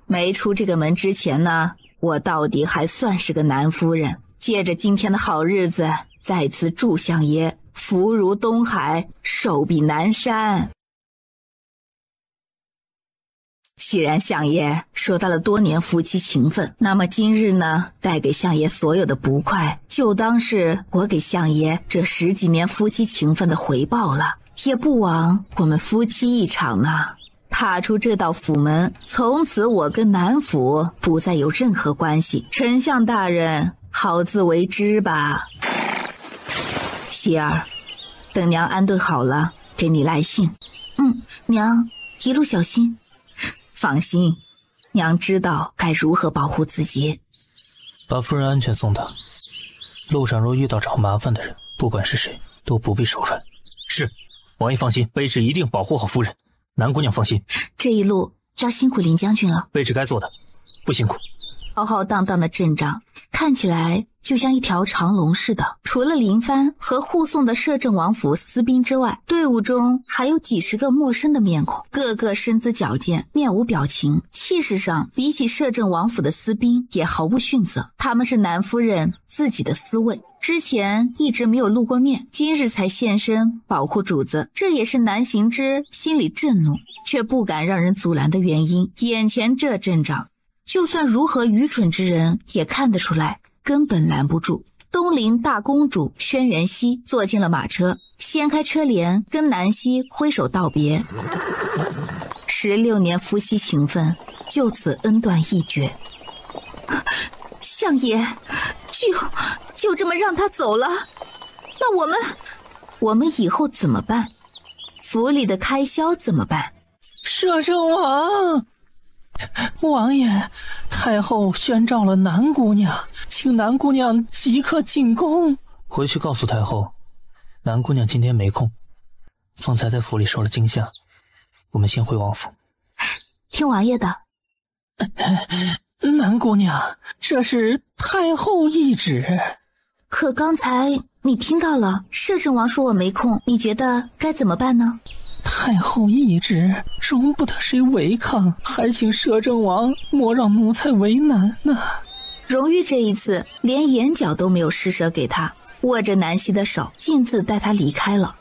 [SPEAKER 3] 没出这个门之前呢，我到底还算是个南夫人。借着今天的好日子，再次祝相爷福如东海，寿比南山。既然相爷受到了多年夫妻情分，那么今日呢，带给相爷所有的不快，就当是我给相爷这10几年夫妻情分的回报了，也不枉我们夫妻一场呢。踏出这道府门，从此我跟南府不再有任何关系，丞相大人好自为之吧。希儿，等娘安顿好了，给你来信。
[SPEAKER 1] 娘，一路小心。
[SPEAKER 3] 放心，娘知道该如何保护自己。
[SPEAKER 4] 把夫人安全送到。路上若遇到找麻烦的人，不管是谁，都不必手软。是，王爷放心，卑职一定保护好夫人。南姑娘放心，
[SPEAKER 1] 这一路要辛苦林将军了。
[SPEAKER 4] 卑职该做的，不辛苦。
[SPEAKER 3] 浩浩荡荡的阵仗看起来就像一条长龙似的，除了林帆和护送的摄政王府私兵之外，队伍中还有几十个陌生的面孔，个个身姿矫健，面无表情，气势上比起摄政王府的私兵也毫不逊色。他们是南夫人自己的私卫，之前一直没有露过面，今日才现身保护主子，这也是南行之心里震怒却不敢让人阻拦的原因。眼前这阵仗，就算如何愚蠢之人也看得出来，根本拦不住。东陵大公主轩辕熙坐进了马车，掀开车帘，跟南希挥手道别。16年夫妻情分就此恩断义绝。
[SPEAKER 1] 相爷，就这么让他走了？那
[SPEAKER 3] 我们以后怎么办？府里的开销怎么办？
[SPEAKER 2] 摄政王，王爷，太后宣召了南姑娘，请南姑娘即刻进宫。
[SPEAKER 4] 回去告诉太后，南姑娘今天没空，方才在府里受了惊吓，我们先回王府。
[SPEAKER 1] 听王爷的。
[SPEAKER 2] 南姑娘，这是太后懿旨。
[SPEAKER 1] 可刚才你听到了，摄政王说我没空，你觉得该怎么办呢？
[SPEAKER 2] 太后懿旨，容不得谁违抗，还请摄政王莫让奴才为难呢。
[SPEAKER 3] 荣玉这一次连眼角都没有施舍给他，握着南希的手，径自带他离开了。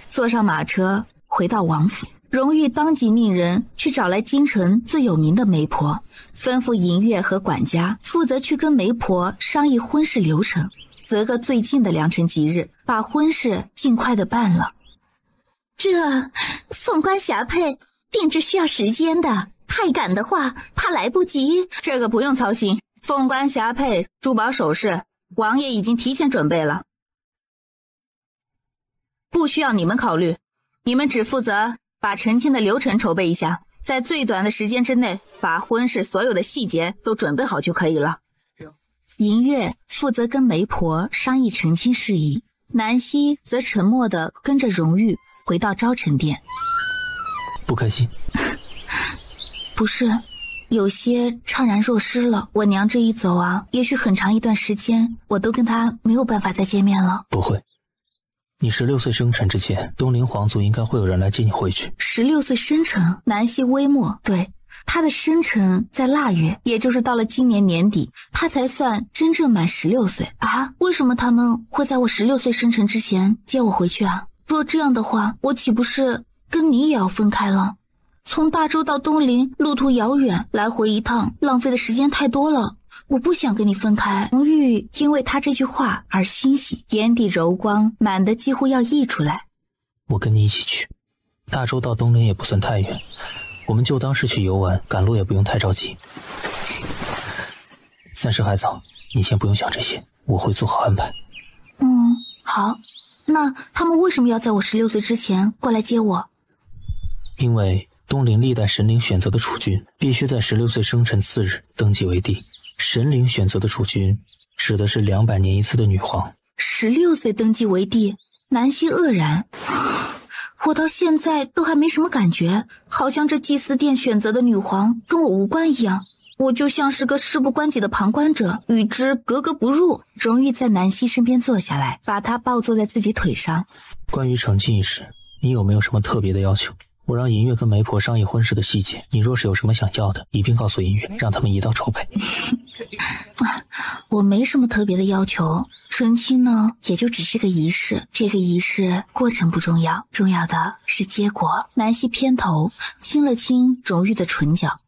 [SPEAKER 3] 坐上马车回到王府，荣玉当即命人去找来京城最有名的媒婆，吩咐银月和管家负责去跟媒婆商议婚事流程，择个最近的良辰吉日，把婚事尽快的办了。
[SPEAKER 1] 这凤冠霞帔定制需要时间的，太赶的话怕来不及。
[SPEAKER 3] 这个不用操心，凤冠霞帔、珠宝首饰，王爷已经提前准备了，不需要你们考虑，你们只负责把成亲的流程筹备一下，在最短的时间之内把婚事所有的细节都准备好就可以了。银月负责跟媒婆商议成亲事宜，南希则沉默地跟着荣玉回到昭宸殿。
[SPEAKER 4] 不开心？
[SPEAKER 1] 不是，有些怅然若失了。我娘这一走也许很长一段时间我都跟她没有办法再见面了。
[SPEAKER 4] 不会，你16岁生辰之前，东陵皇族应该会有人来接你回去。
[SPEAKER 3] 16岁生辰，南希微默，对，她的生辰在腊月，也就是到了今年年底，她才算真正满16岁
[SPEAKER 1] 啊。为什么他们会在我16岁生辰之前接我回去啊？若这样的话，我岂不是跟你也要分开了？从大周到东陵，路途遥远，来回一趟，浪费的时间太多了。我不想跟你分开。
[SPEAKER 3] 荣玉因为他这句话而欣喜，眼底柔光满得几乎要溢出来。
[SPEAKER 4] 我跟你一起去，大周到东陵也不算太远，我们就当是去游玩，赶路也不用太着急。暂时还早，你先不用想这些，我会做好安排。
[SPEAKER 1] 好。那他们为什么要在我16岁之前过来接我？
[SPEAKER 4] 因为东陵历代神灵选择的储君必须在16岁生辰次日登基为帝。神灵选择的储君指的是200年一次的女皇。
[SPEAKER 3] 16岁登基为帝，南希愕然。我到现在都还没什么感觉，好像这祭祀殿选择的女皇跟我无关一样，我就像是个事不关己的旁观者，与之格格不入。荣玉在南希身边坐下来，把她抱坐在自己腿上。
[SPEAKER 4] 关于成亲一事，你有没有什么特别的要求？我让银月跟媒婆商议婚事的细节，你若是有什么想要的，一并告诉银月，让他们一道筹备。
[SPEAKER 3] 我没什么特别的要求，成亲呢也就只是个仪式，这个仪式过程不重要，重要的是结果。南希偏头亲了亲荣玉的唇角，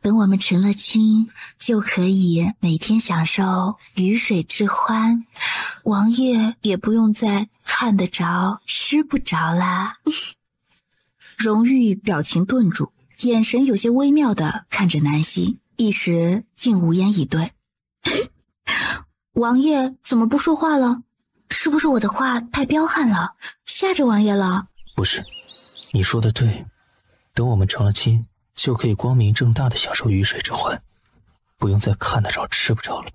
[SPEAKER 3] 等我们成了亲，就可以每天享受鱼水之欢，王爷也不用再看得着吃不着啦。荣玉表情顿住，眼神有些微妙地看着南希，一时竟无言以对。王爷怎么不说话了？是不是我的话太彪悍了，吓着王爷了？
[SPEAKER 4] 不是，你说的对，等我们成了亲，就可以光明正大的享受鱼水之欢，不用再看得着吃不着了。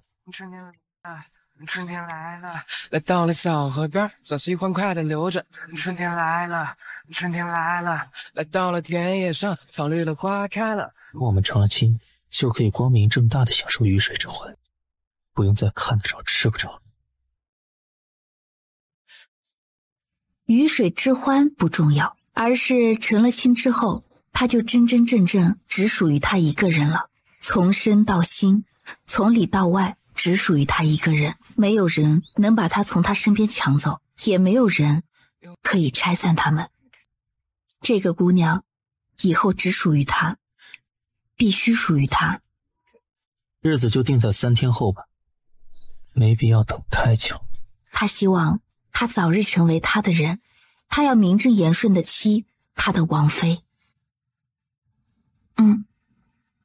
[SPEAKER 5] 春天来了，来到了小河边，小溪欢快的流着。春天来了，春天来了，来到了田野上，草绿了，花开了。
[SPEAKER 4] 我们成了亲，就可以光明正大的享受鱼水之欢，不用再看得着吃不着了。
[SPEAKER 3] 鱼水之欢不重要，而是成了亲之后，他就真真正正只属于他一个人了，从身到心，从里到外。只属于他一个人，没有人能把他从他身边抢走，也没有人可以拆散他们。这个姑娘以后只属于他，必须属于他。
[SPEAKER 4] 日子就定在3天后吧，没必要等太久。
[SPEAKER 3] 他希望他早日成为他的人，他要名正言顺的妻他的王妃。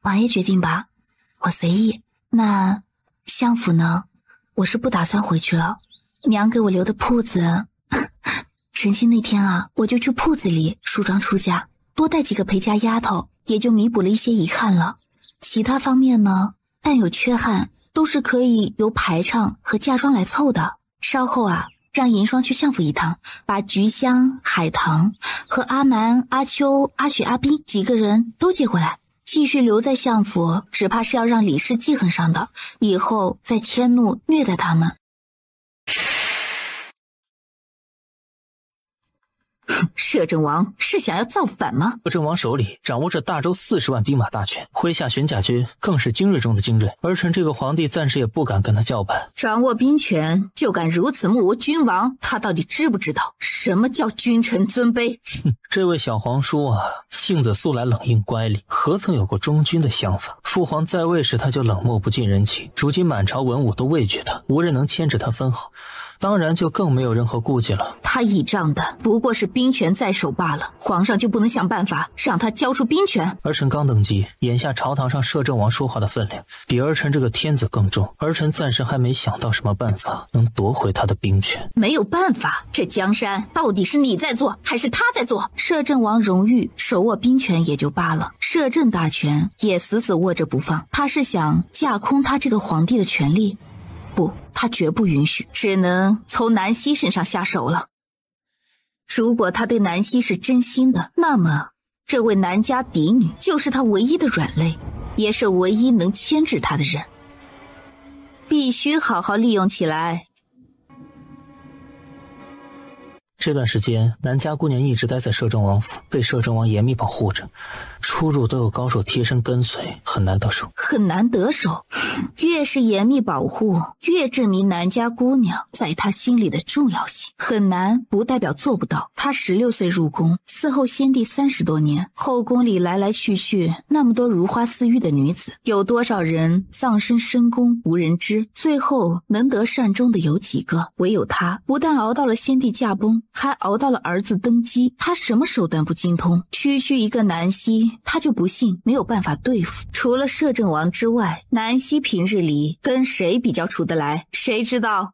[SPEAKER 3] 王爷决定吧，我随意。那相府呢？我是不打算回去了。娘给我留的铺子，成亲那天啊，我就去铺子里梳妆出嫁，多带几个陪嫁丫头，也就弥补了一些遗憾了。其他方面呢，但有缺憾，都是可以由排场和嫁妆来凑的。稍后啊，让银霜去相府一趟，把菊香、海棠和阿蛮、阿秋、阿雪、阿冰几个人都接过来。继续留在相府，只怕是要让李氏记恨上的，以后再迁怒虐待他们。摄政王是想要造反吗？
[SPEAKER 4] 摄政王手里掌握着大周40万兵马大权，麾下玄甲军更是精锐中的精锐，儿臣这个皇帝暂时也不敢跟他叫板。
[SPEAKER 3] 掌握兵权就敢如此目无君王，他到底知不知道什么叫君臣尊卑？
[SPEAKER 4] 这位小皇叔啊，性子素来冷硬乖戾，何曾有过忠君的想法？父皇在位时他就冷漠不近人情，如今满朝文武都畏惧他，无人能牵制他分毫，当然就更没有任何顾忌了。
[SPEAKER 3] 他倚仗的不过是兵权在手罢了，皇上就不能想办法让他交出兵权？
[SPEAKER 4] 儿臣刚登基，眼下朝堂上摄政王说话的分量比儿臣这个天子更重，儿臣暂时还没想到什么办法能夺回他的兵权。
[SPEAKER 3] 没有办法，这江山到底是你在做还是他在做？摄政王荣誉手握兵权也就罢了，摄政大权也死死握着不放，他是想架空他这个皇帝的权力？不，他绝不允许，只能从南希身上下手了。如果他对南希是真心的，那么这位南家嫡女就是他唯一的软肋，也是唯一能牵制他的人，必须好好利用起来。
[SPEAKER 4] 这段时间，南家姑娘一直待在摄政王府，被摄政王严密保护着，出入都有高手贴身跟随，很难得手。
[SPEAKER 3] 很难得手，越是严密保护，越证明南家姑娘在他心里的重要性。很难不代表做不到。她16岁入宫，伺候先帝30多年，后宫里来来去去那么多如花似玉的女子，有多少人葬身深宫无人知，最后能得善终的有几个？唯有她，不但熬到了先帝驾崩，还熬到了儿子登基。她什么手段不精通？区区一个南希，她就不信没有办法对付。除了摄政王之外，南希平日里跟谁比较处得来？谁知道？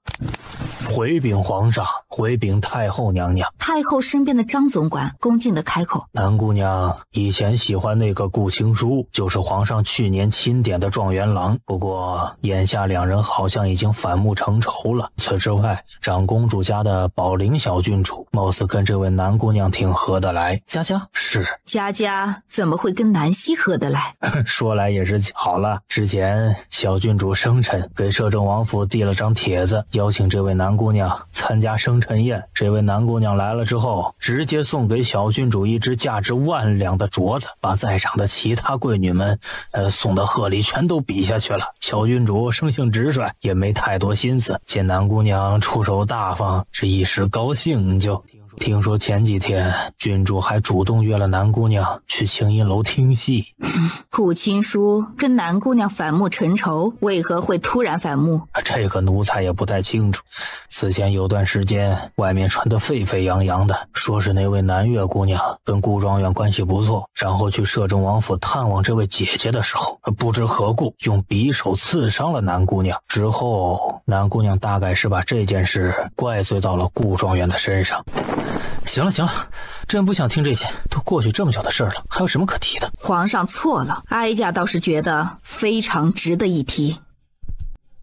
[SPEAKER 4] 回禀皇上，回禀太后娘娘。
[SPEAKER 3] 太后身边的张总管恭敬地开口：
[SPEAKER 4] 南姑娘以前喜欢那个顾青书，就是皇上去年钦点的状元郎，不过眼下两人好像已经反目成仇了。此之外，长公主家的宝玲小郡主貌似跟这位南姑娘挺合得来。佳佳是
[SPEAKER 3] 佳佳怎么会跟南希合得来？
[SPEAKER 4] 说来也是巧了，之前小郡主生辰给摄政王府递了张帖子，邀请这位南姑姑娘参加生辰宴。这位南姑娘来了之后，直接送给小郡主一只价值万两的镯子，把在场的其他贵女们送的贺礼全都比下去了。小郡主生性直率，也没太多心思，见南姑娘出手大方，这一时高兴就。听说前几天郡主还主动约了南姑娘去清音楼听戏。
[SPEAKER 3] 顾青书跟南姑娘反目成仇，为何会突然反目？
[SPEAKER 4] 这个奴才也不太清楚。此前有段时间外面传得沸沸扬扬的，说是那位南岳姑娘跟顾状元关系不错，然后去摄政王府探望这位姐姐的时候，不知何故用匕首刺伤了南姑娘。之后南姑娘大概是把这件事怪罪到了顾状元的身上。行了，朕不想听这些，都过去这么久的事了，还有什么可提的？
[SPEAKER 3] 皇上错了，哀家倒是觉得非常值得一提。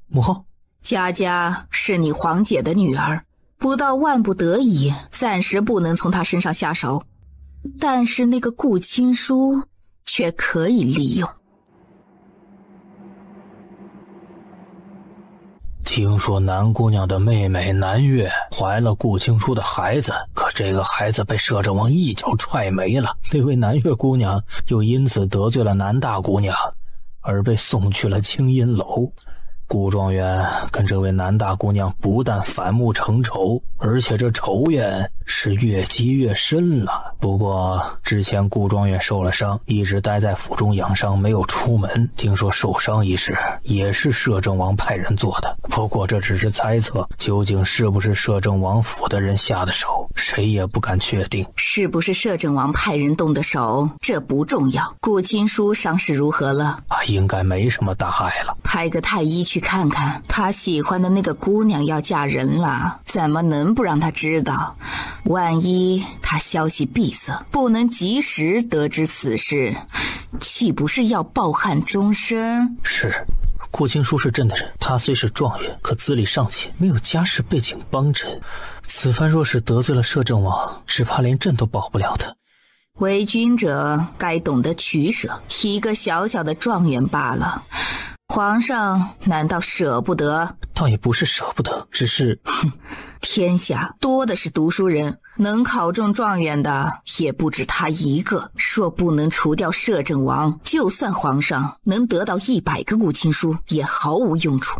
[SPEAKER 4] 母后，
[SPEAKER 3] 佳佳是你皇姐的女儿，不到万不得已，暂时不能从她身上下手，但是那个顾青书却可以利用。
[SPEAKER 4] 听说南姑娘的妹妹南月怀了顾青书的孩子，可这个孩子被摄政王一脚踹没了。那位南月姑娘又因此得罪了南大姑娘，而被送去了清音楼。顾状元跟这位南大姑娘不但反目成仇，而且这仇怨是越积越深了。不过之前顾状元受了伤，一直待在府中养伤，没有出门。听说受伤一事也是摄政王派人做的，不过这只是猜测，究竟是不是摄政王府的人下的手，谁也不敢确定。
[SPEAKER 3] 是不是摄政王派人动的手，这不重要。顾青书伤势如何了？
[SPEAKER 4] 应该没什么大碍了。
[SPEAKER 3] 派个太医去看看，他喜欢的那个姑娘要嫁人了，怎么能不让他知道？万一他消息闭塞，不能及时得知此事，岂不是要抱憾终身？
[SPEAKER 4] 是，顾青书是朕的人，他虽是状元，可资历尚浅，没有家世背景帮衬。此番若是得罪了摄政王，只怕连朕都保不了他。
[SPEAKER 3] 为君者该懂得取舍，一个小小的状元罢了，皇上难道舍不得？
[SPEAKER 4] 倒也不是舍不得，只是
[SPEAKER 3] 天下多的是读书人，能考中状元的也不止他一个。若不能除掉摄政王，就算皇上能得到100个顾青书，也毫无用处。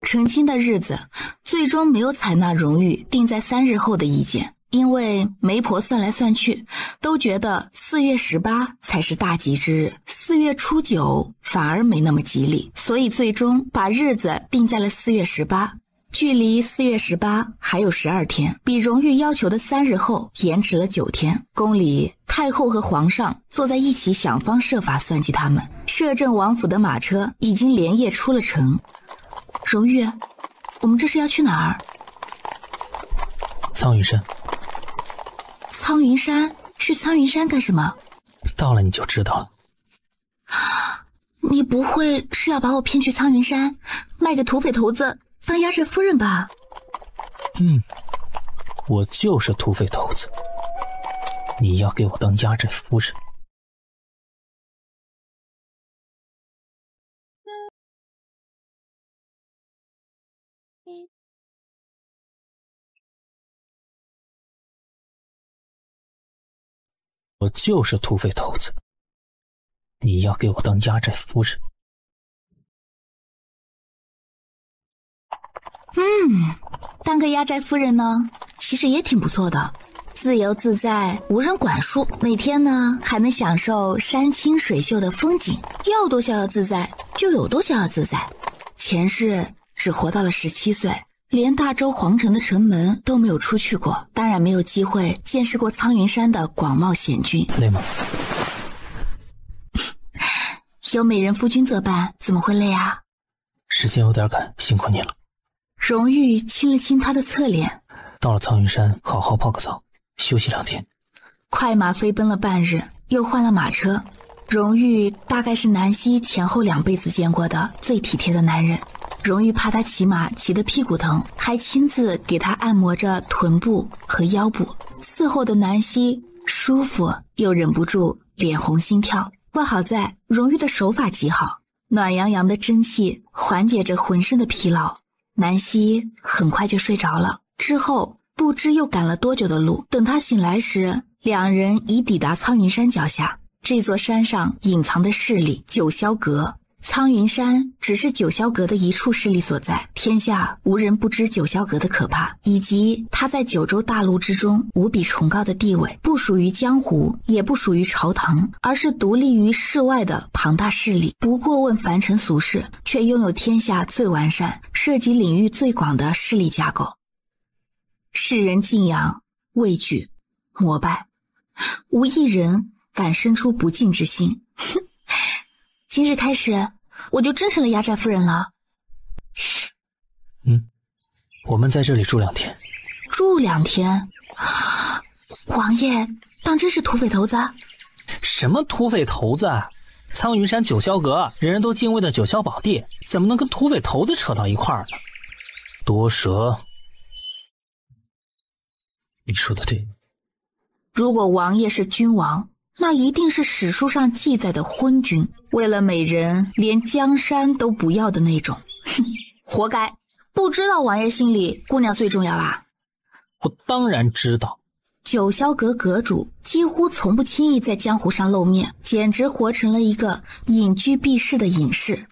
[SPEAKER 3] 成亲的日子最终没有采纳荣誉定在3日后的意见，因为媒婆算来算去都觉得4月18才是大吉之日，4月初9反而没那么吉利，所以最终把日子定在了4月18。距离4月18还有12天，比荣誉要求的3日后延迟了9天。宫里太后和皇上坐在一起，想方设法算计他们。摄政王府的马车已经连夜出了城。荣誉，我们这是要去哪儿？
[SPEAKER 4] 苍云山。
[SPEAKER 3] 苍云山？去苍云山干什么？
[SPEAKER 4] 到了你就知道了。
[SPEAKER 3] 你不会是要把我骗去苍云山，卖给土匪头子当压寨夫人吧？
[SPEAKER 4] 我就是土匪头子，你要给我当压寨夫人。我就是土匪头子，你要给我当压寨夫人。
[SPEAKER 3] 当个压寨夫人呢，其实也挺不错的，自由自在，无人管束，每天呢还能享受山清水秀的风景，要多逍遥自在就有多逍遥自在。前世只活到了17岁，连大周皇城的城门都没有出去过，当然没有机会见识过苍云山的广袤险峻。
[SPEAKER 4] 累吗？
[SPEAKER 3] 有美人夫君作伴，怎么会累啊？
[SPEAKER 4] 时间有点赶，辛苦你了。
[SPEAKER 3] 荣誉亲了亲他的侧脸。
[SPEAKER 4] 到了苍云山，好好泡个澡，休息2天。
[SPEAKER 3] 快马飞奔了半日，又换了马车。荣誉大概是南希前后2辈子见过的最体贴的男人。荣誉怕他骑马骑得屁股疼，还亲自给他按摩着臀部和腰部。伺候的南希舒服又忍不住脸红心跳，过好在荣玉的手法极好，暖洋洋的蒸汽缓解着浑身的疲劳。南希很快就睡着了，之后不知又赶了多久的路。等他醒来时，两人已抵达苍云山脚下。这座山上隐藏的势力九霄阁，苍云山只是九霄阁的一处势力所在，天下无人不知九霄阁的可怕，以及它在九州大陆之中无比崇高的地位，不属于江湖，也不属于朝堂，而是独立于世外的庞大势力，不过问凡尘俗世，却拥有天下最完善、涉及领域最广的势力架构。世人敬仰、畏惧、膜拜，无一人敢生出不敬之心。今日开始，我就真成了压寨夫人了。
[SPEAKER 4] 我们在这里住2天。
[SPEAKER 3] 住2天？王爷当真是土匪头子？
[SPEAKER 2] 什么土匪头子啊？苍云山九霄阁，人人都敬畏的九霄宝地，怎么能跟土匪头子扯到一块儿呢？
[SPEAKER 4] 多舌。你说的对。
[SPEAKER 3] 如果王爷是君王，那一定是史书上记载的昏君，为了美人连江山都不要的那种。哼，活该！不知道王爷心里姑娘最重要啊。
[SPEAKER 2] 我当然知道。
[SPEAKER 3] 九霄阁阁主几乎从不轻易在江湖上露面，简直活成了一个隐居避世的隐士。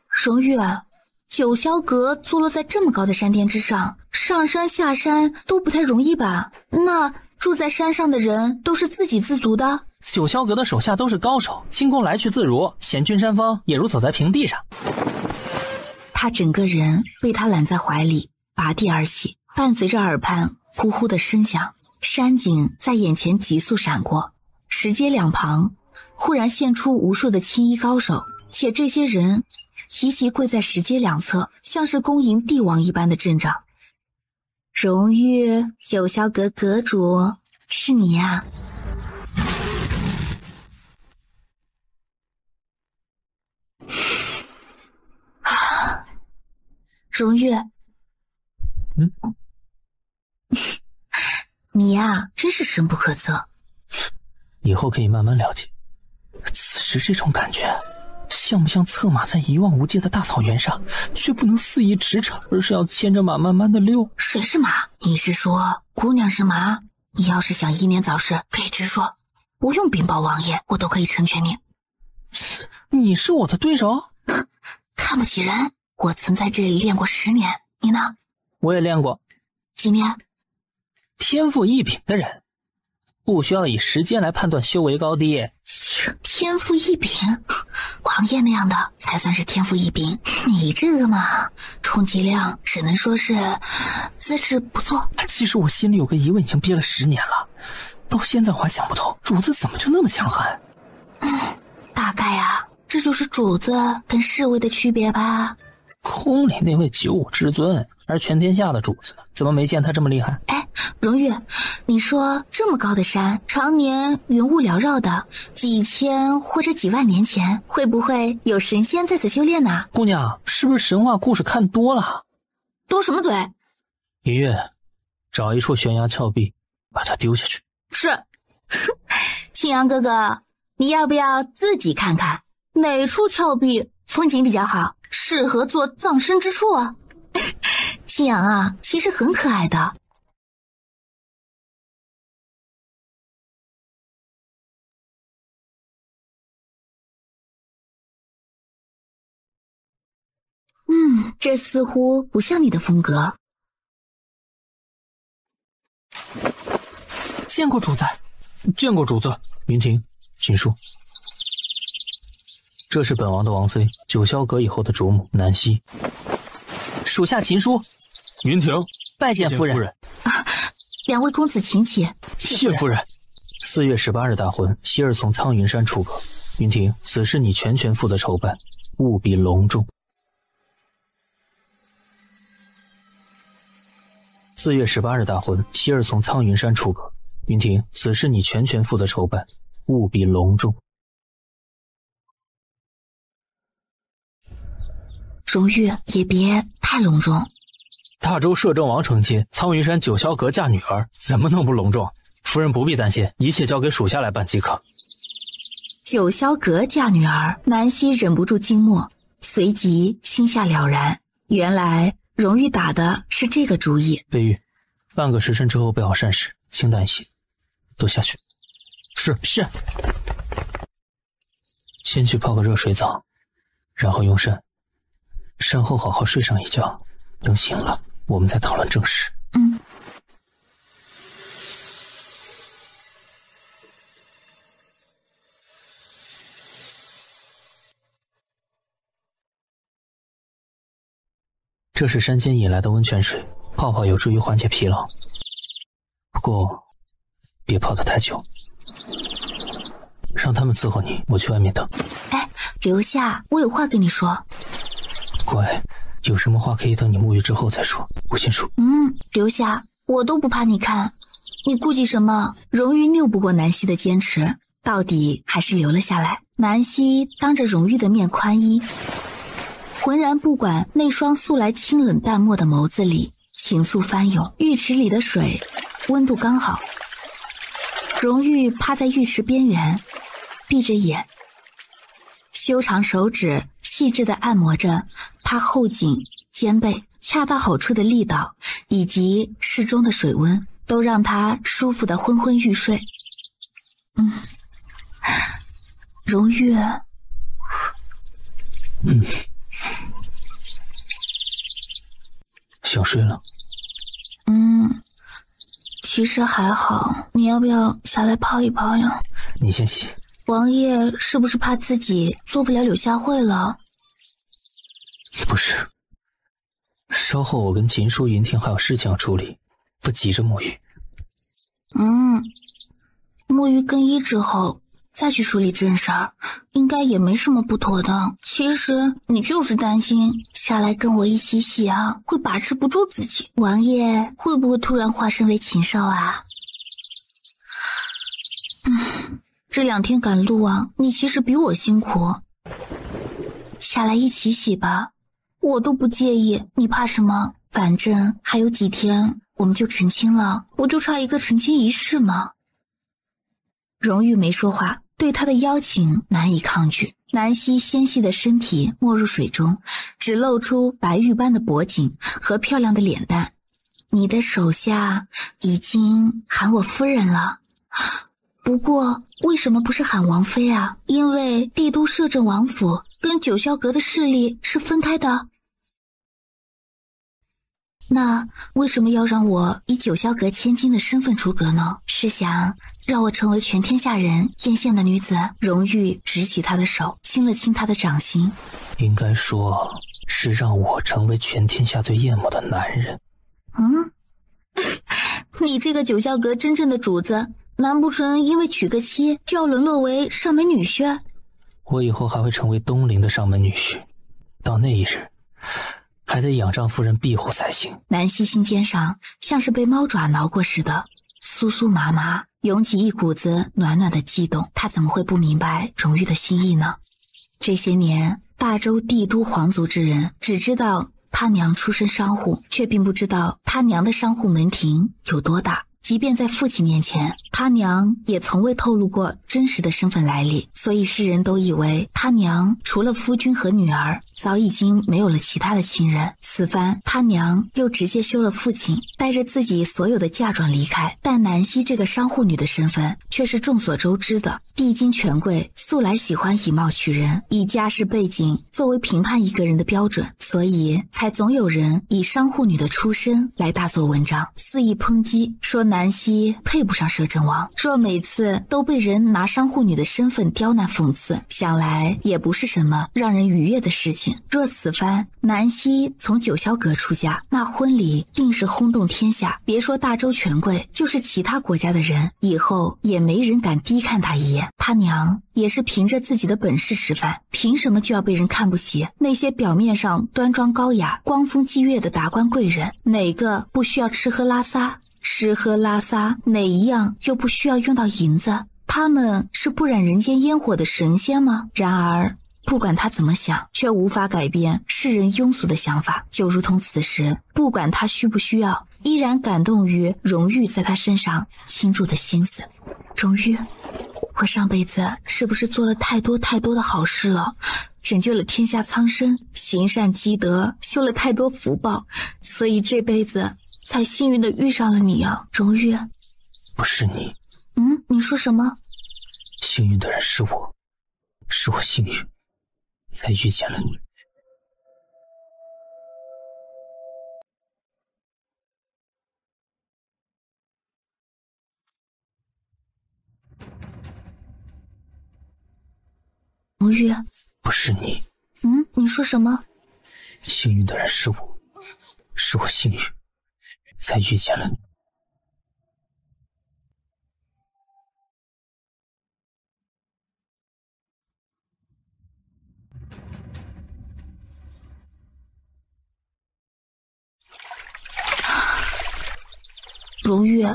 [SPEAKER 3] 荣玉啊，九霄阁坐落在这么高的山巅之上，上山下山都不太容易吧？那住在山上的人都是自给自足的？
[SPEAKER 2] 九霄阁的手下都是高手，轻功来去自如，险峻山峰也如走在平地上。
[SPEAKER 3] 他整个人被他揽在怀里，拔地而起，伴随着耳畔呼呼的声响，山景在眼前急速闪过，石阶两旁忽然现出无数的青衣高手，且这些人齐齐跪在石阶两侧，像是恭迎帝王一般的阵仗。荣玉，九霄阁阁主，是你呀？荣玉，你呀，真是深不可测。
[SPEAKER 2] 以后可以慢慢了解。此时这种感觉，像不像策马在一望无际的大草原上，却不能肆意驰骋，而是要牵着马慢慢的溜？
[SPEAKER 3] 谁是马？你是说姑娘是马？你要是想英年早逝，可以直说，不用禀报王爷，我都可以成全你。
[SPEAKER 2] 你是我的对手？
[SPEAKER 3] 看不起人？我曾在这里练过10年，你呢？
[SPEAKER 2] 我也练过。
[SPEAKER 3] 几年？
[SPEAKER 2] 天赋异禀的人，不需要以时间来判断修为高低。
[SPEAKER 3] 天赋异禀？王爷那样的才算是天赋异禀，你这个嘛，充其量只能说是资质不错。
[SPEAKER 2] 其实我心里有个疑问已经憋了10年了，到现在我还想不通，主子怎么就那么强悍？
[SPEAKER 3] 大概啊，这就是主子跟侍卫的区别吧。
[SPEAKER 2] 空里那位95之尊，而全天下的主子，怎么没见他这么厉害？
[SPEAKER 3] 哎，荣玉，你说这么高的山，常年云雾缭绕的，几千或者几万年前，会不会有神仙在此修炼呢？
[SPEAKER 2] 姑娘，是不是神话故事看多了？
[SPEAKER 3] 多什么嘴？
[SPEAKER 2] 一月，找一处悬崖峭壁，把它丢下去。
[SPEAKER 3] 是。青阳哥哥，你要不要自己看看哪处峭壁风景比较好，适合做葬身之处啊？青阳啊，其实很可爱的。这似乎不像你的风格。
[SPEAKER 2] 见过主子。
[SPEAKER 4] 见过主子。
[SPEAKER 2] 云婷，请述。这是本王的王妃，九霄阁以后的主母南希。属下秦书。
[SPEAKER 4] 云婷，
[SPEAKER 2] 拜见夫人。
[SPEAKER 3] 两位公子请起。
[SPEAKER 4] 谢夫人。
[SPEAKER 2] 4月18日大婚，希儿从苍云山出阁。云婷，此事你全权负责筹办，务必隆重。4月18日大婚，希儿从苍云山出阁。云婷，此事你全权负责筹办，务必隆重。
[SPEAKER 3] 荣玉也别太隆重。
[SPEAKER 2] 大周摄政王成亲，苍云山九霄阁嫁女儿，怎么能不隆重？夫人不必担心，一切交给属下来办即可。
[SPEAKER 3] 九霄阁嫁女儿，南希忍不住惊默，随即心下了然，原来荣玉打的是这个主意。
[SPEAKER 4] 贝玉，半个时辰之后备好膳食，清淡一些。都下去。是。先去泡个热水澡，然后用膳，膳后好好睡上一觉，等醒了我们再讨论正事。这是山间引来的温泉水，泡泡有助于缓解疲劳，不过别泡得太久。让他们伺候你，我去外面等。
[SPEAKER 3] 哎，留下，我有话跟你说。
[SPEAKER 4] 乖，有什么话可以等你沐浴之后再说，我先说。
[SPEAKER 3] 留下，我都不怕你看，你顾忌什么？荣玉拗不过南希的坚持，到底还是留了下来。南希当着荣玉的面宽衣，浑然不管那双素来清冷淡漠的眸子里情愫翻涌。浴池里的水温度刚好，荣玉趴在浴池边缘，闭着眼，修长手指细致地按摩着他后颈、肩背，恰到好处的力道以及适中的水温，都让他舒服地昏昏欲睡。荣玉，
[SPEAKER 4] 想睡了？
[SPEAKER 3] 其实还好，你要不要下来泡一泡呀？
[SPEAKER 4] 你先洗。
[SPEAKER 3] 王爷是不是怕自己做不了柳下惠了？
[SPEAKER 4] 不是，稍后我跟秦叔、云婷还有事情要处理，不急着沐浴。
[SPEAKER 3] 沐浴更衣之后再去处理正事儿，应该也没什么不妥的。其实你就是担心下来跟我一起洗啊，会把持不住自己。王爷会不会突然化身为禽兽啊？这2天赶路啊，你其实比我辛苦。下来一起洗吧，我都不介意，你怕什么？反正还有几天我们就成亲了，我就差一个成亲仪式嘛。荣玉没说话，对他的邀请难以抗拒。南希纤细的身体没入水中，只露出白玉般的脖颈和漂亮的脸蛋。你的手下已经喊我夫人了，不过为什么不是喊王妃啊？因为帝都摄政王府跟九霄阁的势力是分开的。那为什么要让我以九霄阁千金的身份出阁呢？是想让我成为全天下人艳羡的女子？荣玉执起她的手，亲了亲她的掌心。
[SPEAKER 4] 应该说是让我成为全天下最艳抹的男人。
[SPEAKER 3] 你这个九霄阁真正的主子，难不成因为娶个妻就要沦落为上门女婿？
[SPEAKER 4] 我以后还会成为东陵的上门女婿，到那一日还得仰仗夫人庇护才行。
[SPEAKER 3] 南希心尖上像是被猫爪挠过似的，酥酥麻麻，涌起一股子暖暖的悸动。她怎么会不明白荣玉的心意呢？这些年，大周帝都皇族之人只知道他娘出身商户，却并不知道他娘的商户门庭有多大。即便在父亲面前，他娘也从未透露过真实的身份来历，所以世人都以为他娘除了夫君和女儿，早已经没有了其他的亲人。此番他娘又直接休了父亲，带着自己所有的嫁妆离开。但南希这个商户女的身份却是众所周知的，帝京权贵素来喜欢以貌取人，以家世背景作为评判一个人的标准，所以才总有人以商户女的出身来大做文章，肆意抨击，说南希配不上摄政王。若每次都被人拿商户女的身份刁难讽刺，想来也不是什么让人愉悦的事情。若此番南希从九霄阁出嫁，那婚礼定是轰动天下，别说大周权贵，就是其他国家的人以后也没人敢低看他一眼。他娘也是凭着自己的本事吃饭，凭什么就要被人看不起？那些表面上端庄高雅、光风霁月的达官贵人，哪个不需要吃喝拉撒？吃喝拉撒哪一样又不需要用到银子？他们是不染人间烟火的神仙吗？然而不管他怎么想，却无法改变世人庸俗的想法。就如同此时，不管他需不需要，依然感动于荣玉在他身上倾注的心思。荣玉，我上辈子是不是做了太多太多的好事了，拯救了天下苍生，行善积德，修了太多福报，所以这辈子才幸运的遇上了你啊，荣玉。
[SPEAKER 4] 不是你。
[SPEAKER 3] 你说什么？
[SPEAKER 4] 幸运的人是我，是我幸运，才遇见了你。
[SPEAKER 3] 荣玉。
[SPEAKER 4] 不是你。
[SPEAKER 3] 你说什么？
[SPEAKER 4] 幸运的人是我，是我幸运，才遇见了你。
[SPEAKER 3] 荣玉，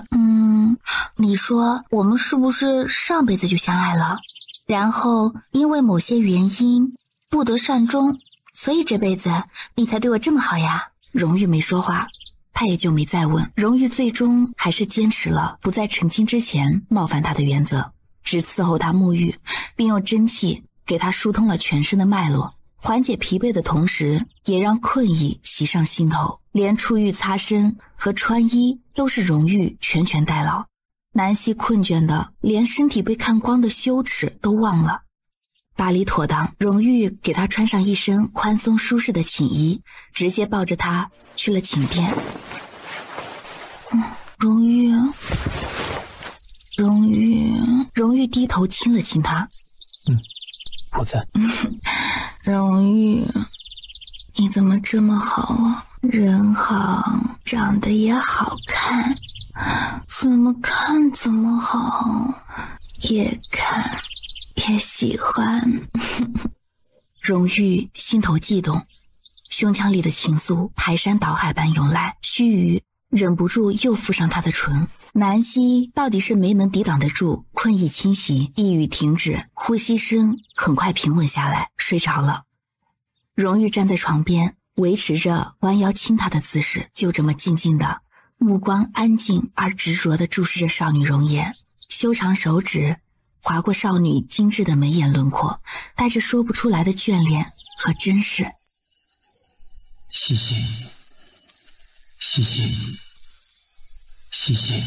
[SPEAKER 3] 你说我们是不是上辈子就相爱了，然后因为某些原因不得善终，所以这辈子你才对我这么好呀？荣玉没说话，他也就没再问。荣玉最终还是坚持了不在成亲之前冒犯他的原则，只伺候他沐浴，并用真气给他疏通了全身的脉络，缓解疲惫的同时，也让困意袭上心头。连出浴擦身和穿衣都是荣玉全权代劳。南希困倦的连身体被看光的羞耻都忘了。打理妥当，荣玉给他穿上一身宽松舒适的寝衣，直接抱着他去了寝殿。荣玉低头亲了亲他。
[SPEAKER 4] 我在。
[SPEAKER 3] 荣玉，你怎么这么好啊？人好，长得也好看，怎么看怎么好，越看越喜欢。荣玉心头悸动，胸腔里的情愫排山倒海般涌来，须臾忍不住又附上他的唇。南希到底是没能抵挡得住困意侵袭，一语停止，呼吸声很快平稳下来，睡着了。荣玉站在床边，维持着弯腰亲她的姿势，就这么静静的，目光安静而执着地注视着少女容颜，修长手指划过少女精致的眉眼轮廓，带着说不出来的眷恋和珍视。
[SPEAKER 4] 西西，西西，西西。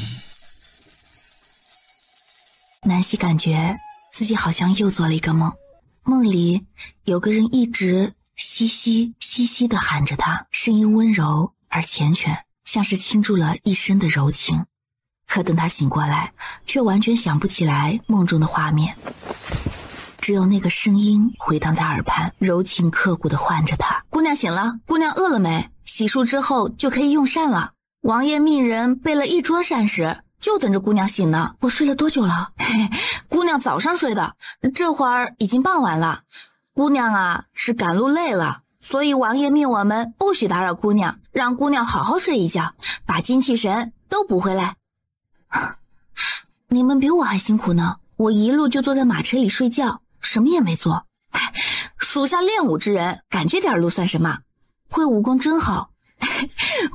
[SPEAKER 3] 南希感觉自己好像又做了一个梦，梦里有个人一直西西西西地喊着她，声音温柔而缱绻，像是倾注了一生的柔情。可等她醒过来，却完全想不起来梦中的画面，只有那个声音回荡在耳畔，柔情刻骨地唤着她：姑娘醒了，姑娘饿了没？洗漱之后就可以用膳了。王爷命人备了一桌膳食，就等着姑娘醒呢。我睡了多久了？姑娘早上睡的，这会儿已经傍晚了。姑娘啊，是赶路累了，所以王爷命我们不许打扰姑娘，让姑娘好好睡一觉，把精气神都补回来。你们比我还辛苦呢，我一路就坐在马车里睡觉，什么也没做。属下练武之人，赶这点路算什么？会武功真好。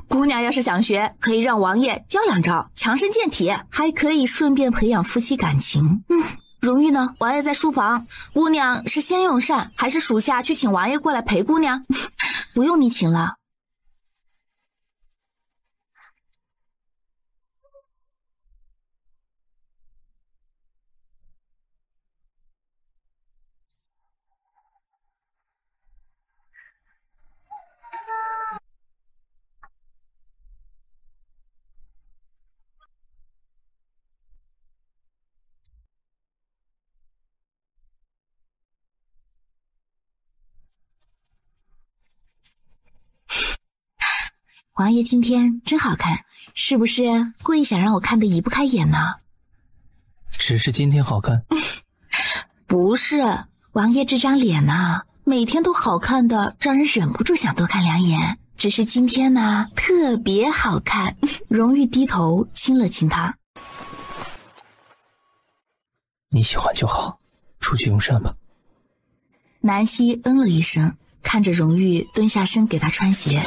[SPEAKER 3] 姑娘要是想学，可以让王爷教两招，强身健体，还可以顺便培养夫妻感情。荣玉呢？王爷在书房，姑娘是先用膳，还是属下去请王爷过来陪姑娘？不用你请了。王爷今天真好看，是不是故意想让我看得移不开眼呢？
[SPEAKER 4] 只是今天好看。
[SPEAKER 3] 不是，王爷这张脸啊，每天都好看的让人忍不住想多看两眼，只是今天呢特别好看。荣玉低头亲了亲他。
[SPEAKER 4] 你喜欢就好，出去用膳吧。
[SPEAKER 3] 南希嗯了一声，看着荣玉蹲下身给他穿鞋，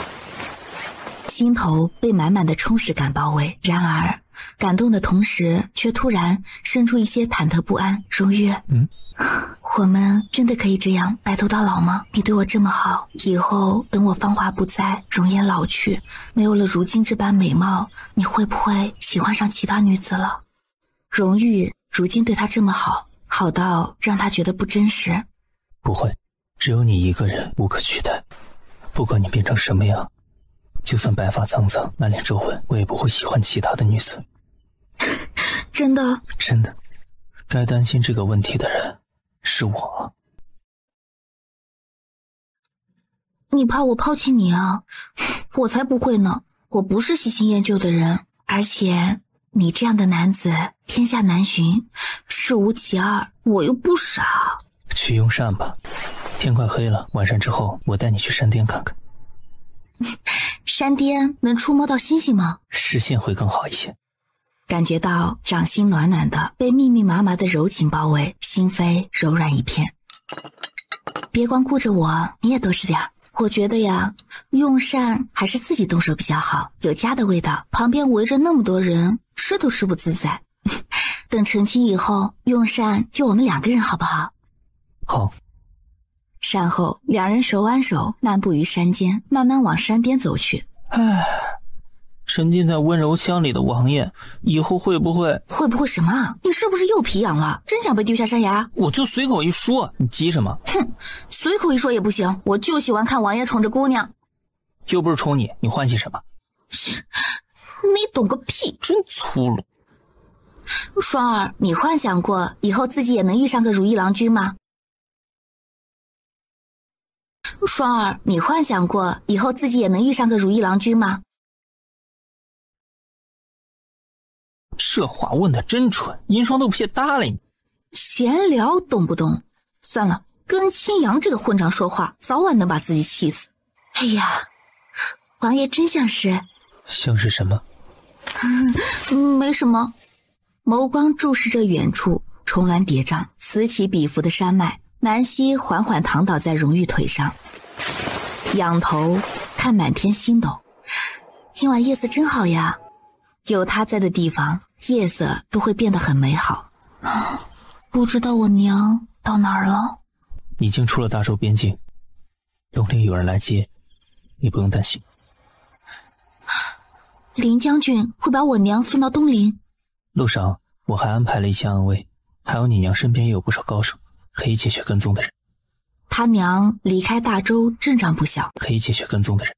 [SPEAKER 3] 心头被满满的充实感包围。然而感动的同时，却突然生出一些忐忑不安。荣玉，我们真的可以这样白头到老吗？你对我这么好，以后等我芳华不再，容颜老去，没有了如今这般美貌，你会不会喜欢上其他女子了？荣玉如今对他这么好，好到让他觉得不真实。
[SPEAKER 4] 不会，只有你一个人无可取代。不管你变成什么样，就算白发苍苍，满脸皱纹，我也不会喜欢其他的女子。
[SPEAKER 3] 真的？
[SPEAKER 4] 真的。该担心这个问题的人是我。
[SPEAKER 3] 你怕我抛弃你啊？我才不会呢，我不是喜新厌旧的人，而且你这样的男子天下难寻，事无其二，我又不傻。
[SPEAKER 4] 去用膳吧，天快黑了，晚膳之后我带你去山巅看看。
[SPEAKER 3] 山巅能触摸到星星吗？
[SPEAKER 4] 视线会更好一些。
[SPEAKER 3] 感觉到掌心暖暖的，被密密麻麻的柔情包围，心扉柔软一片。别光顾着我，你也多吃点。我觉得呀，用膳还是自己动手比较好，有家的味道，旁边围着那么多人，吃都吃不自在。等成亲以后，用膳就我们2个人好不好？
[SPEAKER 4] 好。
[SPEAKER 3] 善后，2人手挽手漫步于山间，慢慢往山巅走去。
[SPEAKER 2] 唉，沉浸在温柔乡里的王爷，以后会不会
[SPEAKER 3] 什么啊？你是不是又皮痒了？真想被丢下山崖？
[SPEAKER 2] 我就随口一说，你急什么？
[SPEAKER 3] 哼，随口一说也不行，我就喜欢看王爷宠着姑娘。
[SPEAKER 2] 就不是宠你，你欢喜什么？
[SPEAKER 3] 你懂个屁！
[SPEAKER 2] 真粗鲁。
[SPEAKER 3] 双儿，你幻想过以后自己也能遇上个如意郎君吗？双儿，你幻想过以后自己也能遇上个如意郎君吗？
[SPEAKER 2] 这话问的真蠢，银霜都不屑搭理你。
[SPEAKER 3] 闲聊懂不懂？算了，跟青阳这个混账说话，早晚能把自己气死。哎呀，王爷真像是。
[SPEAKER 4] 像是什么？
[SPEAKER 3] 没什么。眸光注视着远处，重峦叠嶂，此起彼伏的山脉。南希缓缓躺倒在荣玉腿上，仰头看满天星斗。今晚夜色真好呀，有他在的地方，夜色都会变得很美好。不知道我娘到哪儿了？
[SPEAKER 4] 已经出了大周边境，东陵有人来接，你不用担心。
[SPEAKER 3] 林将军会把我娘送到东陵？
[SPEAKER 4] 路上我还安排了一些暗卫，还有你娘身边也有不少高手，可以解决跟踪的人。
[SPEAKER 3] 他娘离开大周阵仗不小，
[SPEAKER 4] 可以解决跟踪的人。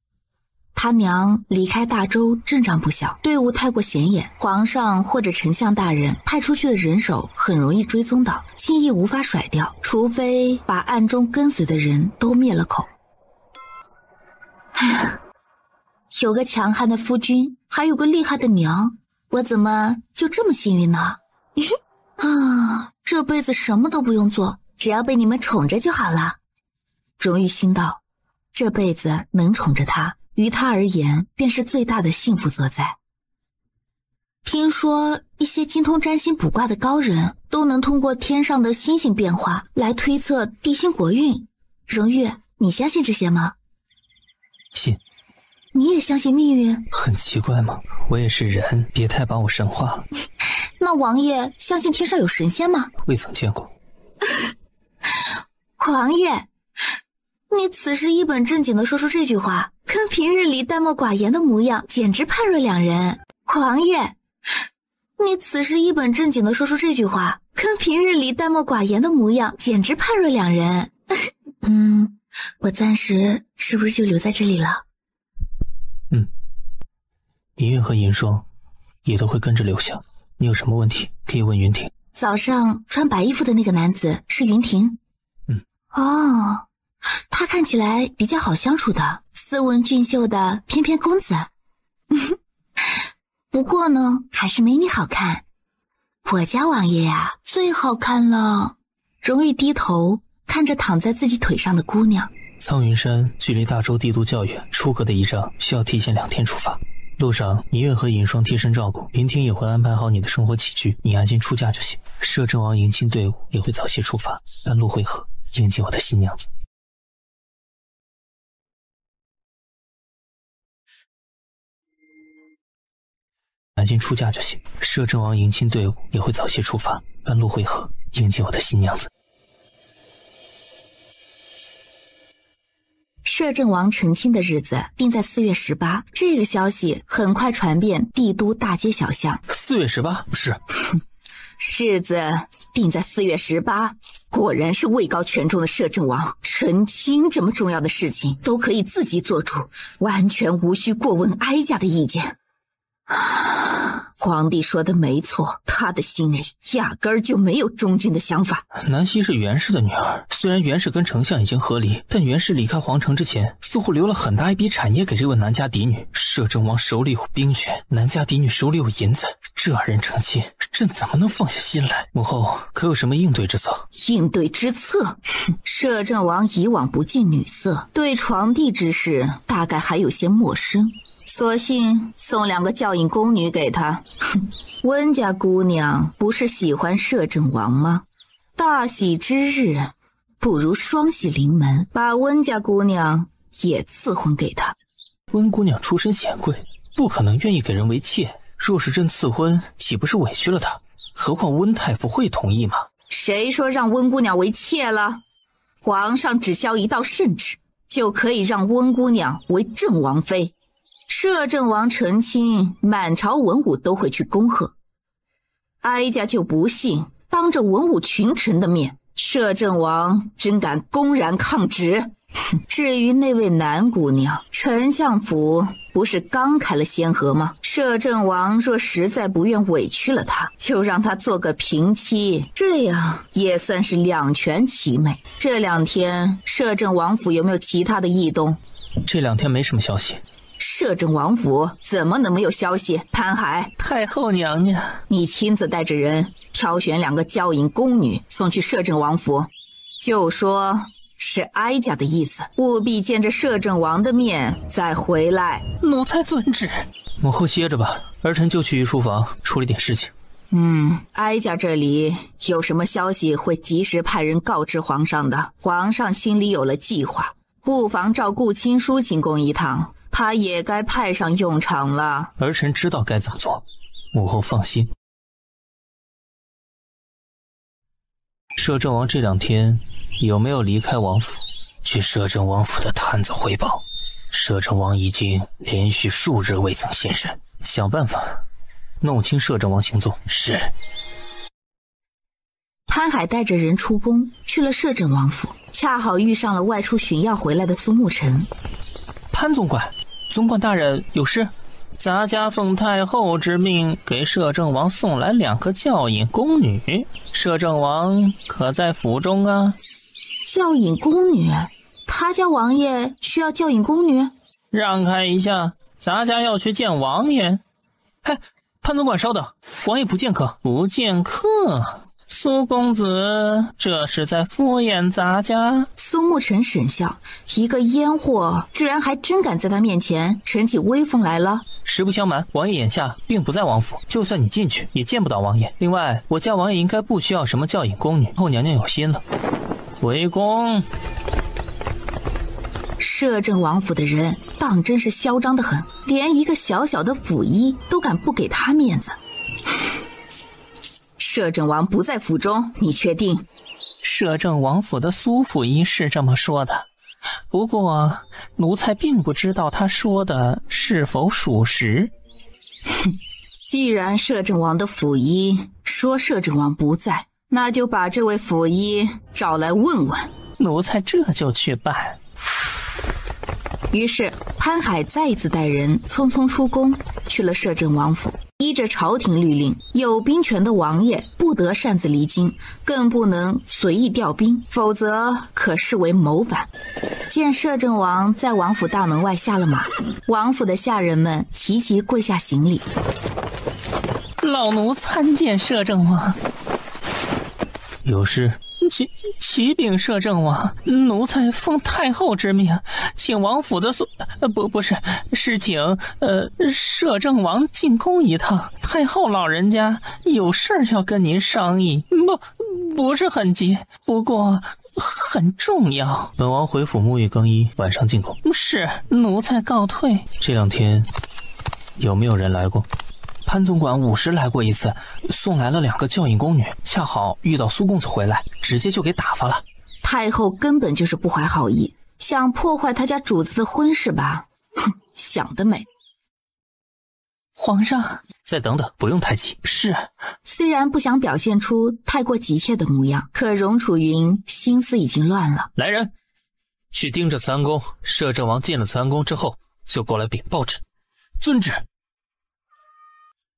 [SPEAKER 3] 他娘离开大周阵仗不小，队伍太过显眼，皇上或者丞相大人派出去的人手很容易追踪到，轻易无法甩掉，除非把暗中跟随的人都灭了口。有个强悍的夫君，还有个厉害的娘，我怎么就这么幸运呢？啊，这辈子什么都不用做，只要被你们宠着就好了。荣玉心道，这辈子能宠着他，于他而言便是最大的幸福所在。听说一些精通占星卜卦的高人都能通过天上的星星变化来推测地心国运。荣玉，你相信这些吗？
[SPEAKER 4] 信。
[SPEAKER 3] 你也相信命运？
[SPEAKER 4] 很奇怪吗？我也是人，别太把我神化了。
[SPEAKER 3] 那王爷相信天上有神仙吗？
[SPEAKER 4] 未曾见过。
[SPEAKER 3] 王爷，你此时一本正经地说出这句话，跟平日里淡漠寡言的模样简直判若两人。王爷，你此时一本正经地说出这句话，跟平日里淡漠寡言的模样简直判若两人。我暂时是不是就留在这里了？
[SPEAKER 4] 银月和银霜也都会跟着留下，你有什么问题可以问云婷。
[SPEAKER 3] 早上穿白衣服的那个男子是云婷。哦，他看起来比较好相处的，斯文俊秀的翩翩公子。不过呢，还是没你好看。我家王爷呀，最好看了。荣玉低头看着躺在自己腿上的姑娘。
[SPEAKER 4] 苍云山距离大周帝都较远，出阁的仪仗需要提前2天出发。路上银月和银霜贴身照顾，云婷也会安排好你的生活起居，你安心出嫁就行。摄政王迎亲队伍也会早些出发，半路会合，迎接我的新娘子。赶紧出嫁就行。摄政王迎亲队伍也会早些出发，半路会合，迎接我的新娘子。
[SPEAKER 3] 摄政王成亲的日子定在4月18，这个消息很快传遍帝都大街小巷。
[SPEAKER 4] 4月18是
[SPEAKER 3] 日子定在4月18，果然是位高权重的摄政王，成亲这么重要的事情都可以自己做主，完全无需过问哀家的意见。皇帝说的没错，他的心里压根儿就没有忠君的想法。
[SPEAKER 4] 南希是袁氏的女儿，虽然袁氏跟丞相已经和离，但袁氏离开皇城之前，似乎留了很大一笔产业给这位南家嫡女。摄政王手里有兵权，南家嫡女手里有银子，这二人成亲，朕怎么能放下心来？母后可有什么应对之策？
[SPEAKER 3] 应对之策？摄政王以往不近女色，对床笫之事大概还有些陌生，索性送2个教引宫女给他。温家姑娘不是喜欢摄政王吗？大喜之日，不如双喜临门，把温家姑娘也赐婚给他。
[SPEAKER 4] 温姑娘出身显贵，不可能愿意给人为妾，若是朕赐婚，岂不是委屈了她？何况温太傅会同意吗？
[SPEAKER 3] 谁说让温姑娘为妾了？皇上只消一道圣旨，就可以让温姑娘为正王妃。摄政王成亲，满朝文武都会去恭贺。哀家就不信，当着文武群臣的面，摄政王真敢公然抗旨。至于那位南姑娘，丞相府不是刚开了先河吗？摄政王若实在不愿委屈了她，就让她做个平妻，这样也算是两全其美。这2天，摄政王府有没有其他的异动？
[SPEAKER 4] 这2天没什么消息。
[SPEAKER 3] 摄政王府怎么能没有消息？潘海，
[SPEAKER 4] 太后娘娘，
[SPEAKER 3] 你亲自带着人挑选2个娇引宫女送去摄政王府，就说是哀家的意思，务必见着摄政王的面再回来。
[SPEAKER 4] 奴才遵旨。母后歇着吧，儿臣就去御书房处理点事情。
[SPEAKER 3] 哀家这里有什么消息会及时派人告知皇上的，皇上心里有了计划，不妨召顾亲书进宫一趟，他也该派上用场了。
[SPEAKER 4] 儿臣知道该怎么做，母后放心。摄政王这2天有没有离开王府？据摄政王府的探子汇报，摄政王已经连续数日未曾现身，想办法弄清摄政王行踪。是。
[SPEAKER 3] 潘海带着人出宫去了摄政王府，恰好遇上了外出巡药回来的苏沐尘。
[SPEAKER 4] 潘总管，总管大人有事？
[SPEAKER 2] 咱家奉太后之命，给摄政王送来2个教引宫女，摄政王可在府中啊？
[SPEAKER 3] 教引宫女？他家王爷需要教引宫女？
[SPEAKER 2] 让开一下，咱家要去见王爷。
[SPEAKER 4] 潘总管稍等，王爷不见客。
[SPEAKER 2] 不见客？苏公子这是在敷衍咱家？
[SPEAKER 3] 苏沐尘沈笑，一个烟货居然还真敢在他面前逞起威风来了。
[SPEAKER 4] 实不相瞒，王爷眼下并不在王府，就算你进去也见不到王爷。另外，我家王爷应该不需要什么教引宫女，后娘娘有心了。
[SPEAKER 2] 回宫。
[SPEAKER 3] 摄政王府的人当真是嚣张得很，连一个小小的府医都敢不给他面子。摄政王不在府中，你确定？
[SPEAKER 2] 摄政王府的苏府医是这么说的，不过奴才并不知道他说的是否属实。
[SPEAKER 3] 既然摄政王的府医说摄政王不在，那就把这位府医找来问问。
[SPEAKER 2] 奴才这就去办。
[SPEAKER 3] 于是潘海再一次带人匆匆出宫，去了摄政王府。依着朝廷律令，有兵权的王爷不得擅自离京，更不能随意调兵，否则可视为谋反。见摄政王在王府大门外下了马，王府的下人们齐齐跪下行礼。
[SPEAKER 2] 老奴参见摄政王。
[SPEAKER 4] 有事？
[SPEAKER 2] 启禀摄政王，奴才奉太后之命，请王府的是请摄政王进宫一趟。太后老人家有事要跟您商议，不是很急，不过很重要。
[SPEAKER 4] 本王回府沐浴更衣，晚上进宫。
[SPEAKER 2] 是，奴才告退。
[SPEAKER 4] 这2天有没有人来过？
[SPEAKER 2] 潘总管午时来过一次，送来了2个教引宫女，恰好遇到苏公子回来，直接就给打发了。
[SPEAKER 3] 太后根本就是不怀好意，想破坏他家主子的婚事吧？哼，想得美！
[SPEAKER 2] 皇上，再等等，不用太急。是。
[SPEAKER 3] 虽然不想表现出太过急切的模样，可荣楚云心思已经乱了。
[SPEAKER 2] 来人，去盯着慈安宫。摄政王进了慈安宫之后，就过来禀报朕。遵旨。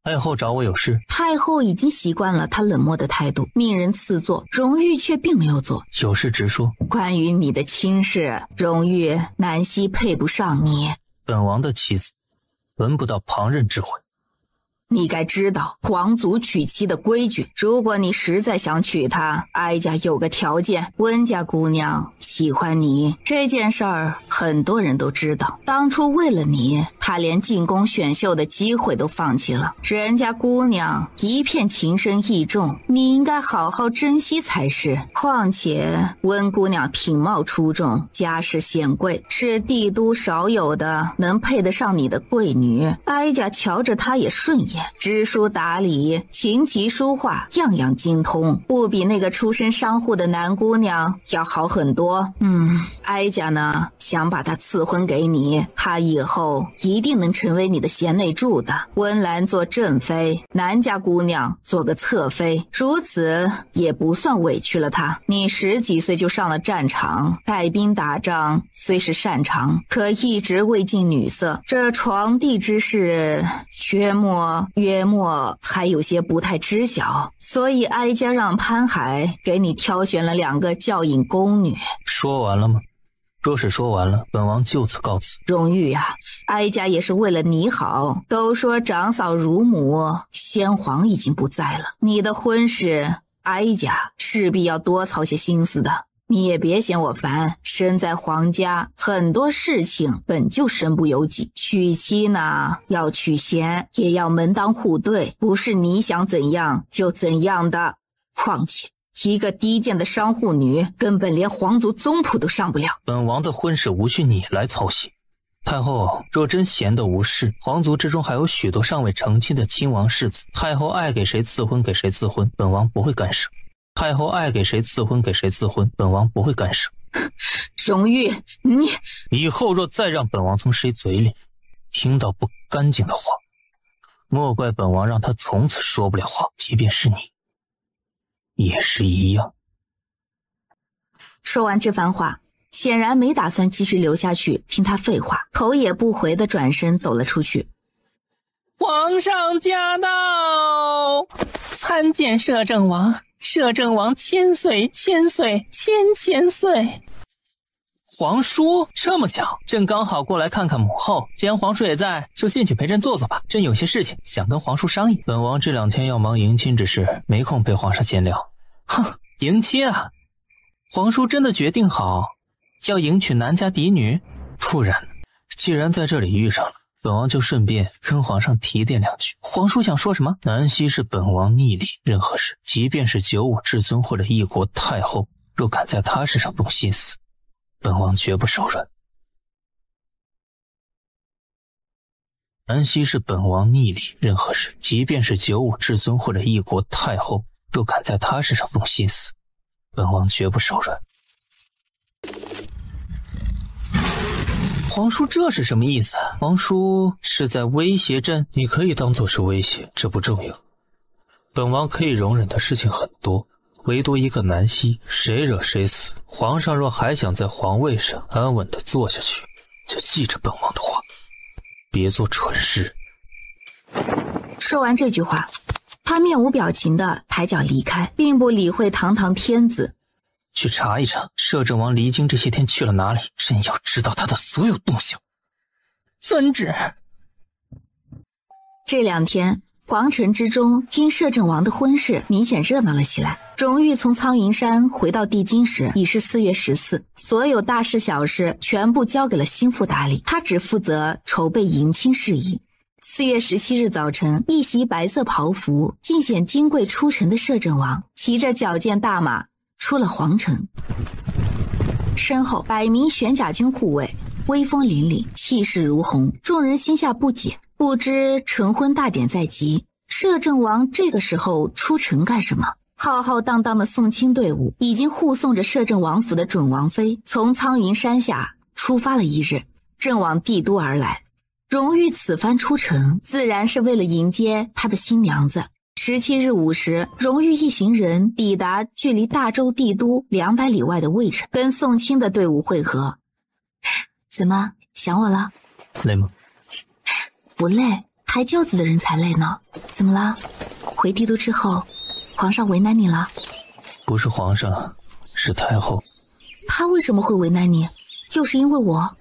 [SPEAKER 2] 太后找我有事。
[SPEAKER 3] 太后已经习惯了他冷漠的态度，命人赐座，荣玉却并没有做。
[SPEAKER 2] 有事直说。
[SPEAKER 3] 关于你的亲事，荣玉南希配不上你。
[SPEAKER 2] 本王的妻子，轮不到旁人指挥。
[SPEAKER 3] 你该知道皇族娶妻的规矩，如果你实在想娶她，哀家有个条件，温家姑娘喜欢你。这件事儿很多人都知道，当初为了你，她连进宫选秀的机会都放弃了。人家姑娘一片情深意重，你应该好好珍惜才是。况且温姑娘品貌出众，家世显贵，是帝都少有的能配得上你的贵女，哀家瞧着她也顺眼。知书达理，琴棋书画样样精通，不比那个出身商户的男姑娘要好很多。哀家呢想把她赐婚给你，她以后一定能成为你的贤内助的。温岚做正妃，南家姑娘做个侧妃，如此也不算委屈了她。你10几岁就上了战场，带兵打仗虽是擅长，可一直未近女色，这床笫之事约莫还有些不太知晓，所以哀家让潘海给你挑选了2个教引宫女。
[SPEAKER 2] 说完了吗？若是说完了，本王就此告辞。
[SPEAKER 3] 荣玉啊，哀家也是为了你好。都说长嫂如母，先皇已经不在了，你的婚事，哀家势必要多操些心思的。你也别嫌我烦，身在皇家，很多事情本就身不由己。娶妻呢，要娶贤，也要门当户对，不是你想怎样就怎样的。况且一个低贱的商户女，根本连皇族宗谱都上不了。
[SPEAKER 2] 本王的婚事无需你来操心。太后若真闲得无事，皇族之中还有许多尚未成亲的亲王世子，太后爱给谁赐婚给谁赐婚，本王不会干涉。太后爱给谁赐婚给谁赐婚，本王不会干涉。
[SPEAKER 3] 荣玉，你
[SPEAKER 2] 以后若再让本王从谁嘴里听到不干净的话，莫怪本王让他从此说不了话，即便是你也是一样。
[SPEAKER 3] 说完这番话，显然没打算继续留下去听他废话，头也不回地转身走了出去。
[SPEAKER 8] 皇上驾到，参见摄政王。摄政王千岁千岁千岁。
[SPEAKER 2] 皇叔这么巧，朕刚好过来看看母后，既然皇叔也在，就进去陪朕坐坐吧。朕有些事情想跟皇叔商议。本王这2天要忙迎亲之事，没空陪皇上闲聊。哼，迎亲啊？皇叔真的决定好要迎娶南家嫡女？不然既然在这里遇上了，本王就顺便跟皇上提点2句。皇叔想说什么？南希是本王逆力，任何事，即便是95至尊或者一国太后，若敢在他身上动心思，本王绝不手软。南希是本王逆力，任何事，即便是95至尊或者一国太后，若敢在他身上动心思，本王绝不手软。皇叔这是什么意思？皇叔是在威胁朕？你可以当作是威胁，这不重要。本王可以容忍的事情很多，唯独一个南希，谁惹谁死。皇上若还想在皇位上安稳地坐下去，就记着本王的话，别做蠢事。
[SPEAKER 3] 说完这句话，他面无表情地抬脚离开，并不理会堂堂天子。
[SPEAKER 2] 去查一查摄政王离京这些天去了哪里，朕要知道他的所有动向。
[SPEAKER 8] 遵旨。
[SPEAKER 3] 这2天，皇城之中因摄政王的婚事明显热闹了起来。荣玉从苍云山回到帝京时已是4月14，所有大事小事全部交给了心腹打理，他只负责筹备迎亲事宜。4月17日早晨，一袭白色袍服，尽显金贵出尘的摄政王骑着矫健大马出了皇城，身后100名玄甲军护卫，威风凛凛，气势如虹。众人心下不解，不知成婚大典在即，摄政王这个时候出城干什么？浩浩荡荡的送亲队伍已经护送着摄政王府的准王妃从苍云山下出发了一日，正往帝都而来。荣玉此番出城，自然是为了迎接他的新娘子。17日午时，荣玉一行人抵达距离大周帝都200里外的渭城，跟送亲的队伍会合。怎么，想我了？
[SPEAKER 4] 累吗？
[SPEAKER 3] 不累，抬轿子的人才累呢。怎么了？回帝都之后，皇上为难你了？
[SPEAKER 4] 不是皇上，是太后。
[SPEAKER 3] 他为什么会为难你？就是因为我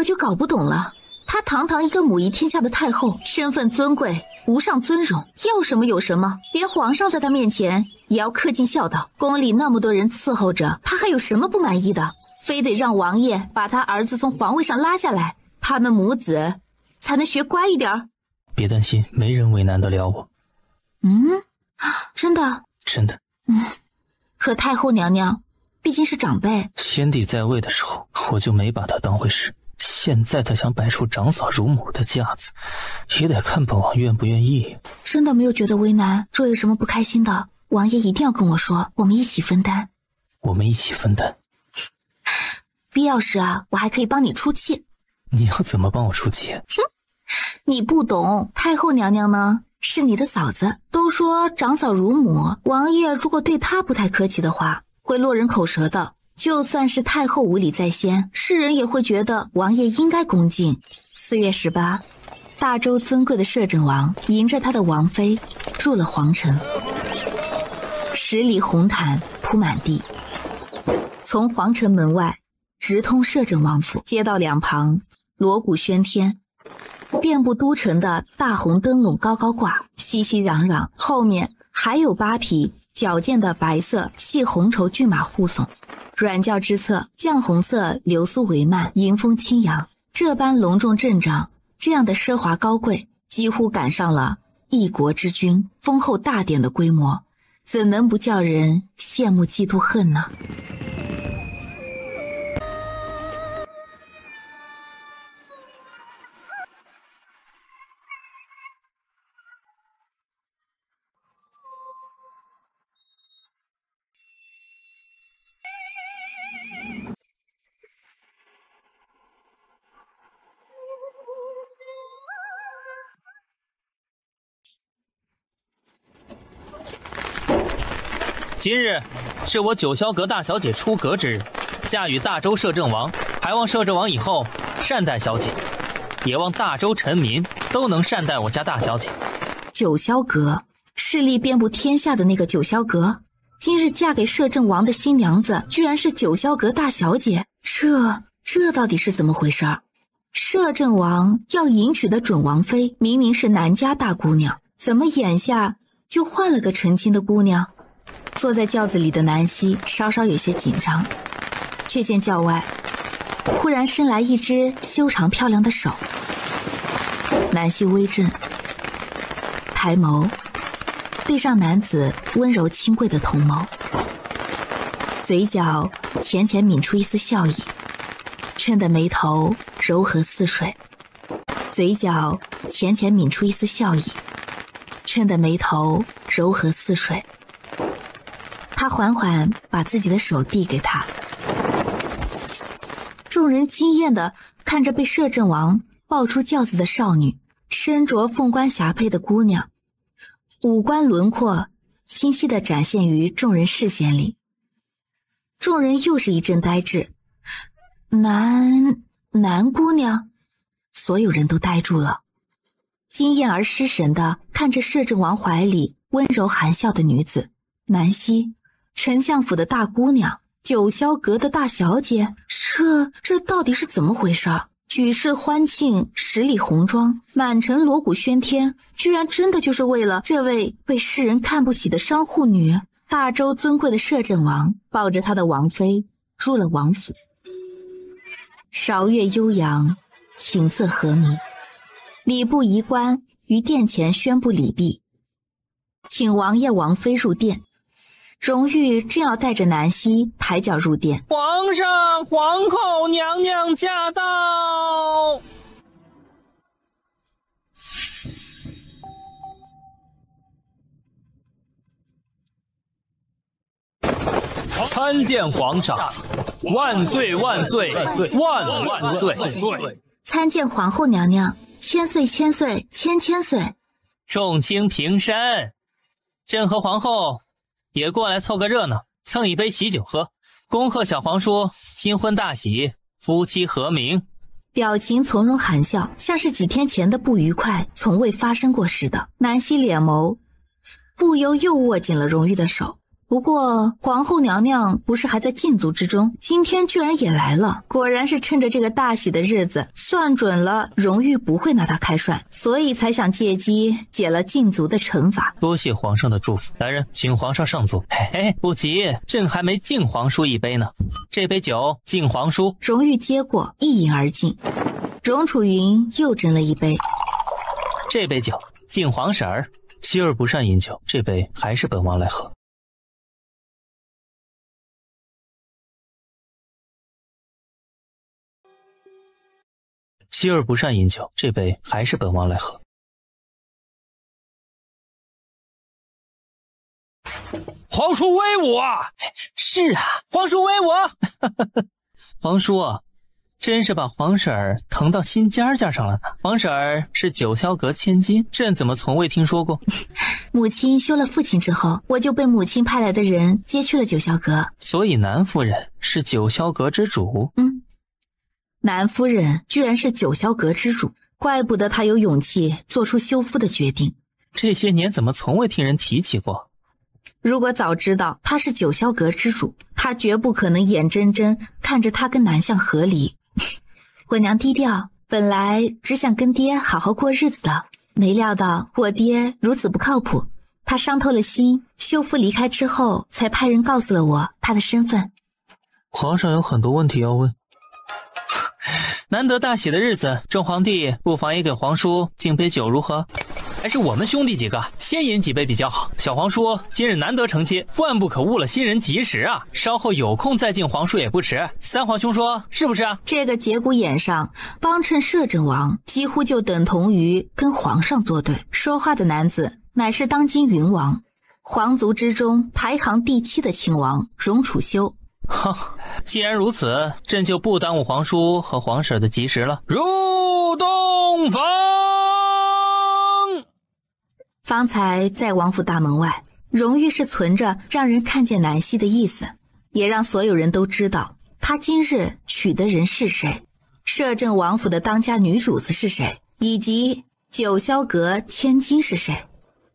[SPEAKER 3] 就搞不懂了。她堂堂一个母仪天下的太后，身份尊贵，无上尊荣，要什么有什么，连皇上在她面前也要恪尽孝道。宫里那么多人伺候着，她还有什么不满意的？非得让王爷把他儿子从皇位上拉下来，他们母子才能学乖一点。
[SPEAKER 4] 别担心，没人为难得了我。
[SPEAKER 3] 真的？
[SPEAKER 4] 真的。
[SPEAKER 3] 可太后娘娘毕竟是长辈，
[SPEAKER 4] 先帝在位的时候，我就没把她当回事。现在她想摆出长嫂如母的架子，也得看本王愿不愿意。
[SPEAKER 3] 真的没有觉得为难？若有什么不开心的，王爷一定要跟我说，我们一起分担。
[SPEAKER 4] 我们一起分担。
[SPEAKER 3] 必要时啊，我还可以帮你出气。
[SPEAKER 4] 你要怎么帮我出气？
[SPEAKER 3] 你不懂，太后娘娘呢是你的嫂子，都说长嫂如母，王爷如果对她不太客气的话，会落人口舌的。就算是太后无礼在先，世人也会觉得王爷应该恭敬。4月18，大周尊贵的摄政王迎着他的王妃入了皇城，10里红毯铺满地，从皇城门外直通摄政王府，街道两旁锣鼓喧天，遍布都城的大红灯笼高高挂，熙熙攘攘，后面还有8匹矫健的白色细红绸骏马护送，软轿之侧绛红色流苏帷幔，迎风轻扬。这般隆重阵仗，这样的奢华高贵，几乎赶上了一国之君封后大典的规模，怎能不叫人羡慕嫉妒恨呢？
[SPEAKER 2] 今日是我九霄阁大小姐出阁之日，嫁与大周摄政王，还望摄政王以后善待小姐，也望大周臣民都能善待我家大小姐。
[SPEAKER 3] 九霄阁，势力遍布天下的那个九霄阁，今日嫁给摄政王的新娘子居然是九霄阁大小姐，这到底是怎么回事？摄政王要迎娶的准王妃明明是南家大姑娘，怎么眼下就换了个成亲的姑娘？坐在轿子里的南希稍稍有些紧张，却见轿外忽然伸来一只修长漂亮的手。南希微怔，抬眸对上男子温柔清贵的瞳眸，嘴角浅浅抿出一丝笑意，衬得眉头柔和似水，嘴角浅浅抿出一丝笑意，衬得眉头柔和似水。他缓缓把自己的手递给他，众人惊艳地看着被摄政王抱出轿子的少女，身着凤冠霞帔的姑娘，五官轮廓清晰地展现于众人视线里。众人又是一阵呆滞，南姑娘，所有人都呆住了，惊艳而失神地看着摄政王怀里温柔含笑的女子。南希，丞相府的大姑娘，九霄阁的大小姐，这到底是怎么回事？举世欢庆，10里红妆，满城锣鼓喧天，居然真的就是为了这位被世人看不起的商户女。大周尊贵的摄政王抱着他的王妃入了王府，韶乐悠扬，琴瑟和鸣。礼部仪官于殿前宣布礼毕，请王爷王妃入殿。荣玉正要带着南希抬脚入殿，
[SPEAKER 2] 皇上、皇后娘娘驾到！
[SPEAKER 4] 参见皇上，万岁万岁万万岁！
[SPEAKER 3] 参见皇后娘娘，千岁千岁千千岁！
[SPEAKER 2] 众卿平身，朕和皇后也过来凑个热闹，蹭一杯喜酒喝，恭贺小皇叔新婚大喜，夫妻和鸣。
[SPEAKER 3] 表情从容含笑，像是几天前的不愉快从未发生过似的。南希脸眸不由又握紧了荣玉的手。不过皇后娘娘不是还在禁足之中，今天居然也来了，果然是趁着这个大喜的日子，算准了荣玉不会拿他开涮，所以才想借机解了禁足的惩罚。
[SPEAKER 2] 多谢皇上的祝福，来人，请皇上上座。嘿嘿，不急，朕还没敬皇叔一杯呢，这杯酒敬皇叔。
[SPEAKER 3] 荣玉接过，一饮而尽。荣楚云又斟了一杯，
[SPEAKER 2] 这杯酒敬皇婶儿。希儿不善饮酒，这杯还是本王来喝。希儿不善饮酒，这杯还是本王来喝。
[SPEAKER 4] 皇叔威武啊！
[SPEAKER 2] 是啊，皇叔威武！皇叔啊，真是把皇婶儿疼到心尖上了呢。皇婶儿是九霄阁千金，朕怎么从未听说过？
[SPEAKER 3] 母亲休了父亲之后，我就被母亲派来的人接去了九霄阁。
[SPEAKER 2] 所以南夫人是九霄阁之主？
[SPEAKER 3] 南夫人居然是九霄阁之主，怪不得她有勇气做出休夫的决定。
[SPEAKER 2] 这些年怎么从未听人提起过？
[SPEAKER 3] 如果早知道她是九霄阁之主，她绝不可能眼睁睁看着她跟南相和离。我娘低调，本来只想跟爹好好过日子的，没料到我爹如此不靠谱，他伤透了心，休夫离开之后才派人告诉了我他的身份。
[SPEAKER 2] 皇上有很多问题要问。难得大喜的日子，朕皇帝不妨也给皇叔敬杯酒，如何？还是我们兄弟几个先饮几杯比较好。小皇叔今日难得成亲，万不可误了新人吉时啊！稍后有空再敬皇叔也不迟。三皇兄说是不是啊？
[SPEAKER 3] 这个节骨眼上帮衬摄政王，几乎就等同于跟皇上作对。说话的男子乃是当今云王，皇族之中排行第7的亲王荣楚修。
[SPEAKER 2] 既然如此，朕就不耽误皇叔和皇婶的吉时了。入洞房。
[SPEAKER 3] 方才在王府大门外，荣玉是存着让人看见南希的意思，也让所有人都知道他今日娶的人是谁，摄政王府的当家女主子是谁，以及九霄阁千金是谁。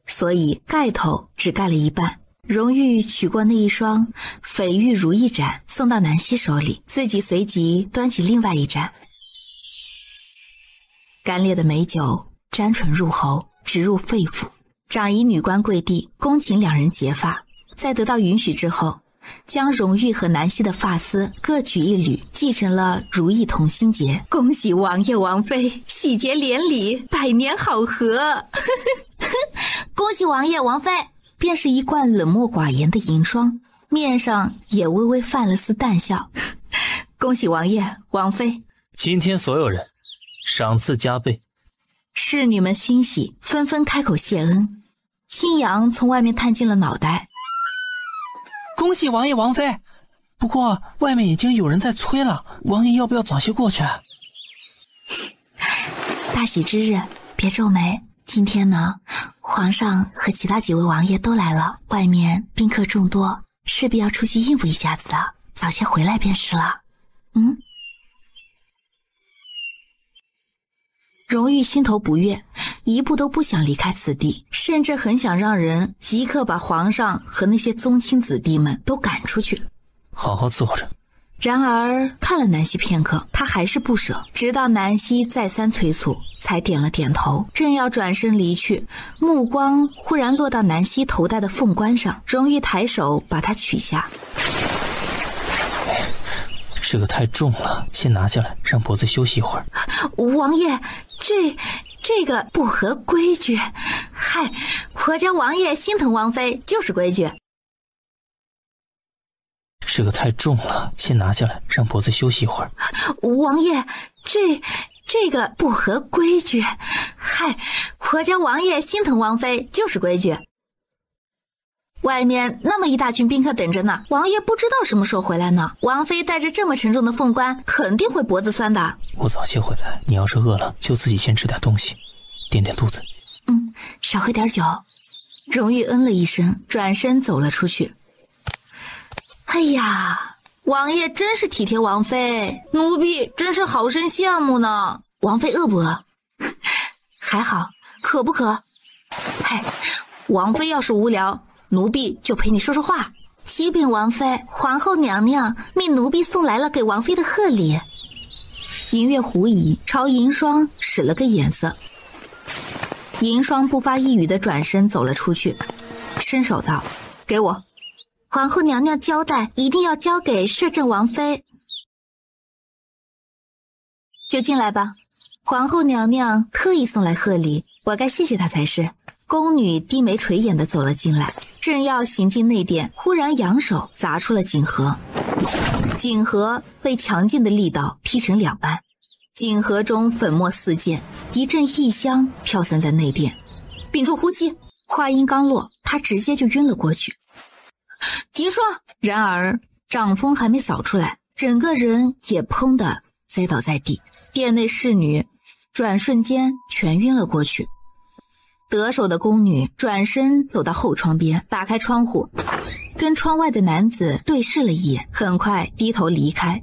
[SPEAKER 3] 所以盖头只盖了一半。荣玉取过那一双翡玉如意盏送到南希手里，自己随即端起另外一盏。干裂的美酒沾唇入喉，直入肺腑。长仪女官跪地恭请两人结发，在得到允许之后，将荣玉和南希的发丝各取一缕，系成了如意同心结。恭喜王爷王妃喜结连理，百年好合。恭喜王爷王妃。便是一贯冷漠寡言的银霜，面上也微微泛了丝淡笑。恭喜王爷王妃，
[SPEAKER 2] 今天所有人赏赐加倍。
[SPEAKER 3] 侍女们欣喜，纷纷开口谢恩。青阳从外面探进了脑袋，
[SPEAKER 8] 恭喜王爷王妃，不过外面已经有人在催了，王爷要不要早些过去？
[SPEAKER 3] 大喜之日别皱眉，今天呢，皇上和其他几位王爷都来了，外面宾客众多，势必要出去应付一下子的，早些回来便是了。荣玉心头不悦，一步都不想离开此地，甚至很想让人即刻把皇上和那些宗亲子弟们都赶出去。
[SPEAKER 2] 好好坐着。
[SPEAKER 3] 然而看了南希片刻，他还是不舍，直到南希再三催促，才点了点头。正要转身离去，目光忽然落到南希头戴的凤冠上，荣玉抬手把它取下。
[SPEAKER 2] 这个太重了，先拿下来，让脖子休息一会儿。
[SPEAKER 3] 王爷，这个不合规矩。嗨，我家王爷心疼王妃就是规矩。
[SPEAKER 2] 这个太重了，先拿下来，让脖子休息一会儿。
[SPEAKER 3] 王爷，这个不合规矩。嗨，我家王爷心疼王妃就是规矩。外面那么一大群宾客等着呢，王爷不知道什么时候回来呢。王妃带着这么沉重的凤冠，肯定会脖子酸的。
[SPEAKER 4] 我早些回来，你要是饿了，就自己先吃点东西，垫垫肚子。
[SPEAKER 3] 少喝点酒。荣玉嗯了一声，转身走了出去。哎呀，王爷真是体贴王妃，奴婢真是好生羡慕呢。王妃饿不饿？还好。渴不渴？嘿，王妃要是无聊，奴婢就陪你说说话。启禀王妃，皇后娘娘命奴婢送来了给王妃的贺礼。银月狐疑，朝银霜使了个眼色。银霜不发一语的转身走了出去，伸手道：“给我。”皇后娘娘交代，一定要交给摄政王妃。就进来吧，皇后娘娘特意送来贺礼，我该谢谢她才是。宫女低眉垂眼的走了进来，正要行进内殿，忽然扬手砸出了锦盒，锦盒被强劲的力道劈成两半，锦盒中粉末四溅，一阵异香飘散在内殿。屏住呼吸，话音刚落，他直接就晕了过去。银霜！然而掌风还没扫出来，整个人也砰的栽倒在地。殿内侍女转瞬间全晕了过去。得手的宫女转身走到后窗边，打开窗户，跟窗外的男子对视了一眼，很快低头离开。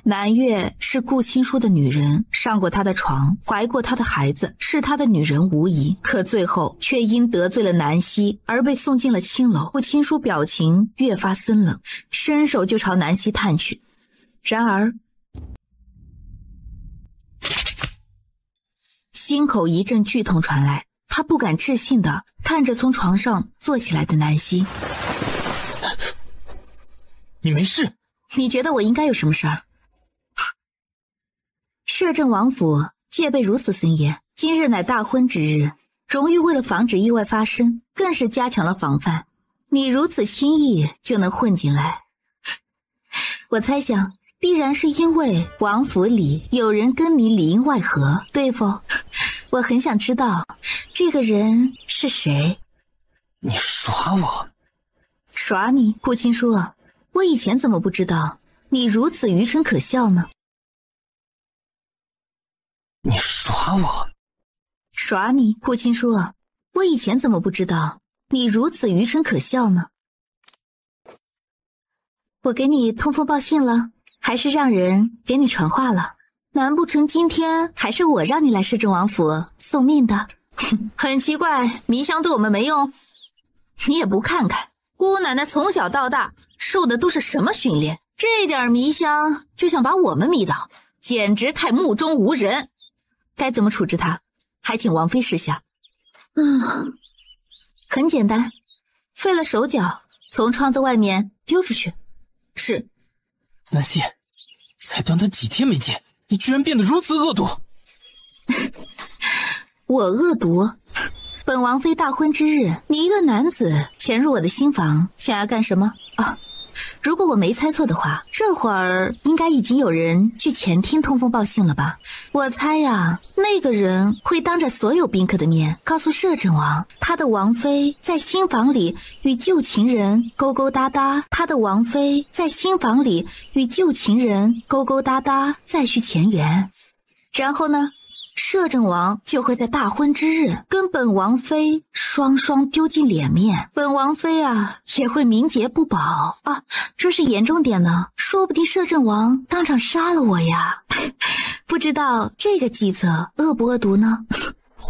[SPEAKER 3] 南月是顾青书的女人，上过他的床，怀过他的孩子，是他的女人无疑，可最后却因得罪了南希而被送进了青楼。顾青书表情越发森冷，伸手就朝南希探去，然而心口一阵剧痛传来，他不敢置信地看着从床上坐起来的南希。
[SPEAKER 4] 你没事？
[SPEAKER 3] 你觉得我应该有什么事儿？摄政王府戒备如此森严，今日乃大婚之日，荣玉为了防止意外发生，更是加强了防范。你如此轻易就能混进来，我猜想必然是因为王府里有人跟你里应外合，对否？我很想知道这个人是谁。
[SPEAKER 4] 你耍我？
[SPEAKER 3] 耍你？顾青书，我以前怎么不知道你如此愚蠢可笑呢？
[SPEAKER 4] 你耍我？
[SPEAKER 3] 耍你？顾青书，我以前怎么不知道你如此愚蠢可笑呢？我给你通风报信了，还是让人给你传话了？难不成今天还是我让你来摄政王府送命的？很奇怪，迷香对我们没用，你也不看看姑奶奶从小到大受的都是什么训练，这点迷香就想把我们迷倒，简直太目中无人。该怎么处置他，还请王妃示下。很简单，废了手脚，从窗子外面丢出去。是。
[SPEAKER 4] 南希，才短短几天没见，你居然变得如此恶毒。
[SPEAKER 3] 我恶毒？本王妃大婚之日，你一个男子潜入我的新房，想要干什么？如果我没猜错的话，这会儿应该已经有人去前厅通风报信了吧？我猜呀，那个人会当着所有宾客的面告诉摄政王，他的王妃在新房里与旧情人勾勾搭搭，他的王妃在新房里与旧情人勾勾搭搭，再续前缘。然后呢，摄政王就会在大婚之日跟本王妃双双丢尽脸面，本王妃啊也会名节不保啊！若是严重点呢，说不定摄政王当场杀了我呀！不知道这个计策恶不恶毒呢？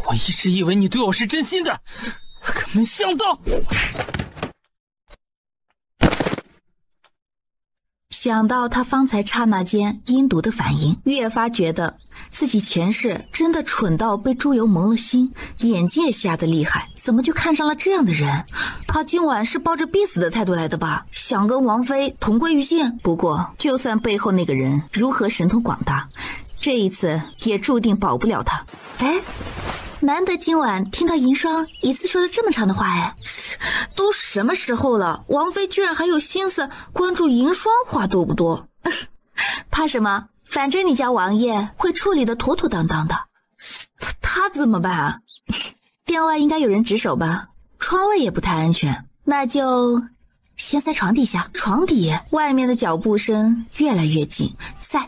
[SPEAKER 4] 我一直以为你对我是真心的，可没想到。
[SPEAKER 3] 想到他方才刹那间阴毒的反应，越发觉得自己前世真的蠢到被猪油蒙了心，眼界瞎得厉害，怎么就看上了这样的人？他今晚是抱着必死的态度来的吧？想跟王妃同归于尽。不过就算背后那个人如何神通广大，这一次也注定保不了他。难得今晚听到银霜一次说了这么长的话，都什么时候了，王妃居然还有心思关注银霜话多不多？怕什么？反正你家王爷会处理的妥妥当当的。他怎么办啊？殿外应该有人值守吧？窗外也不太安全，那就先塞床底下。床底，外面的脚步声越来越近，塞。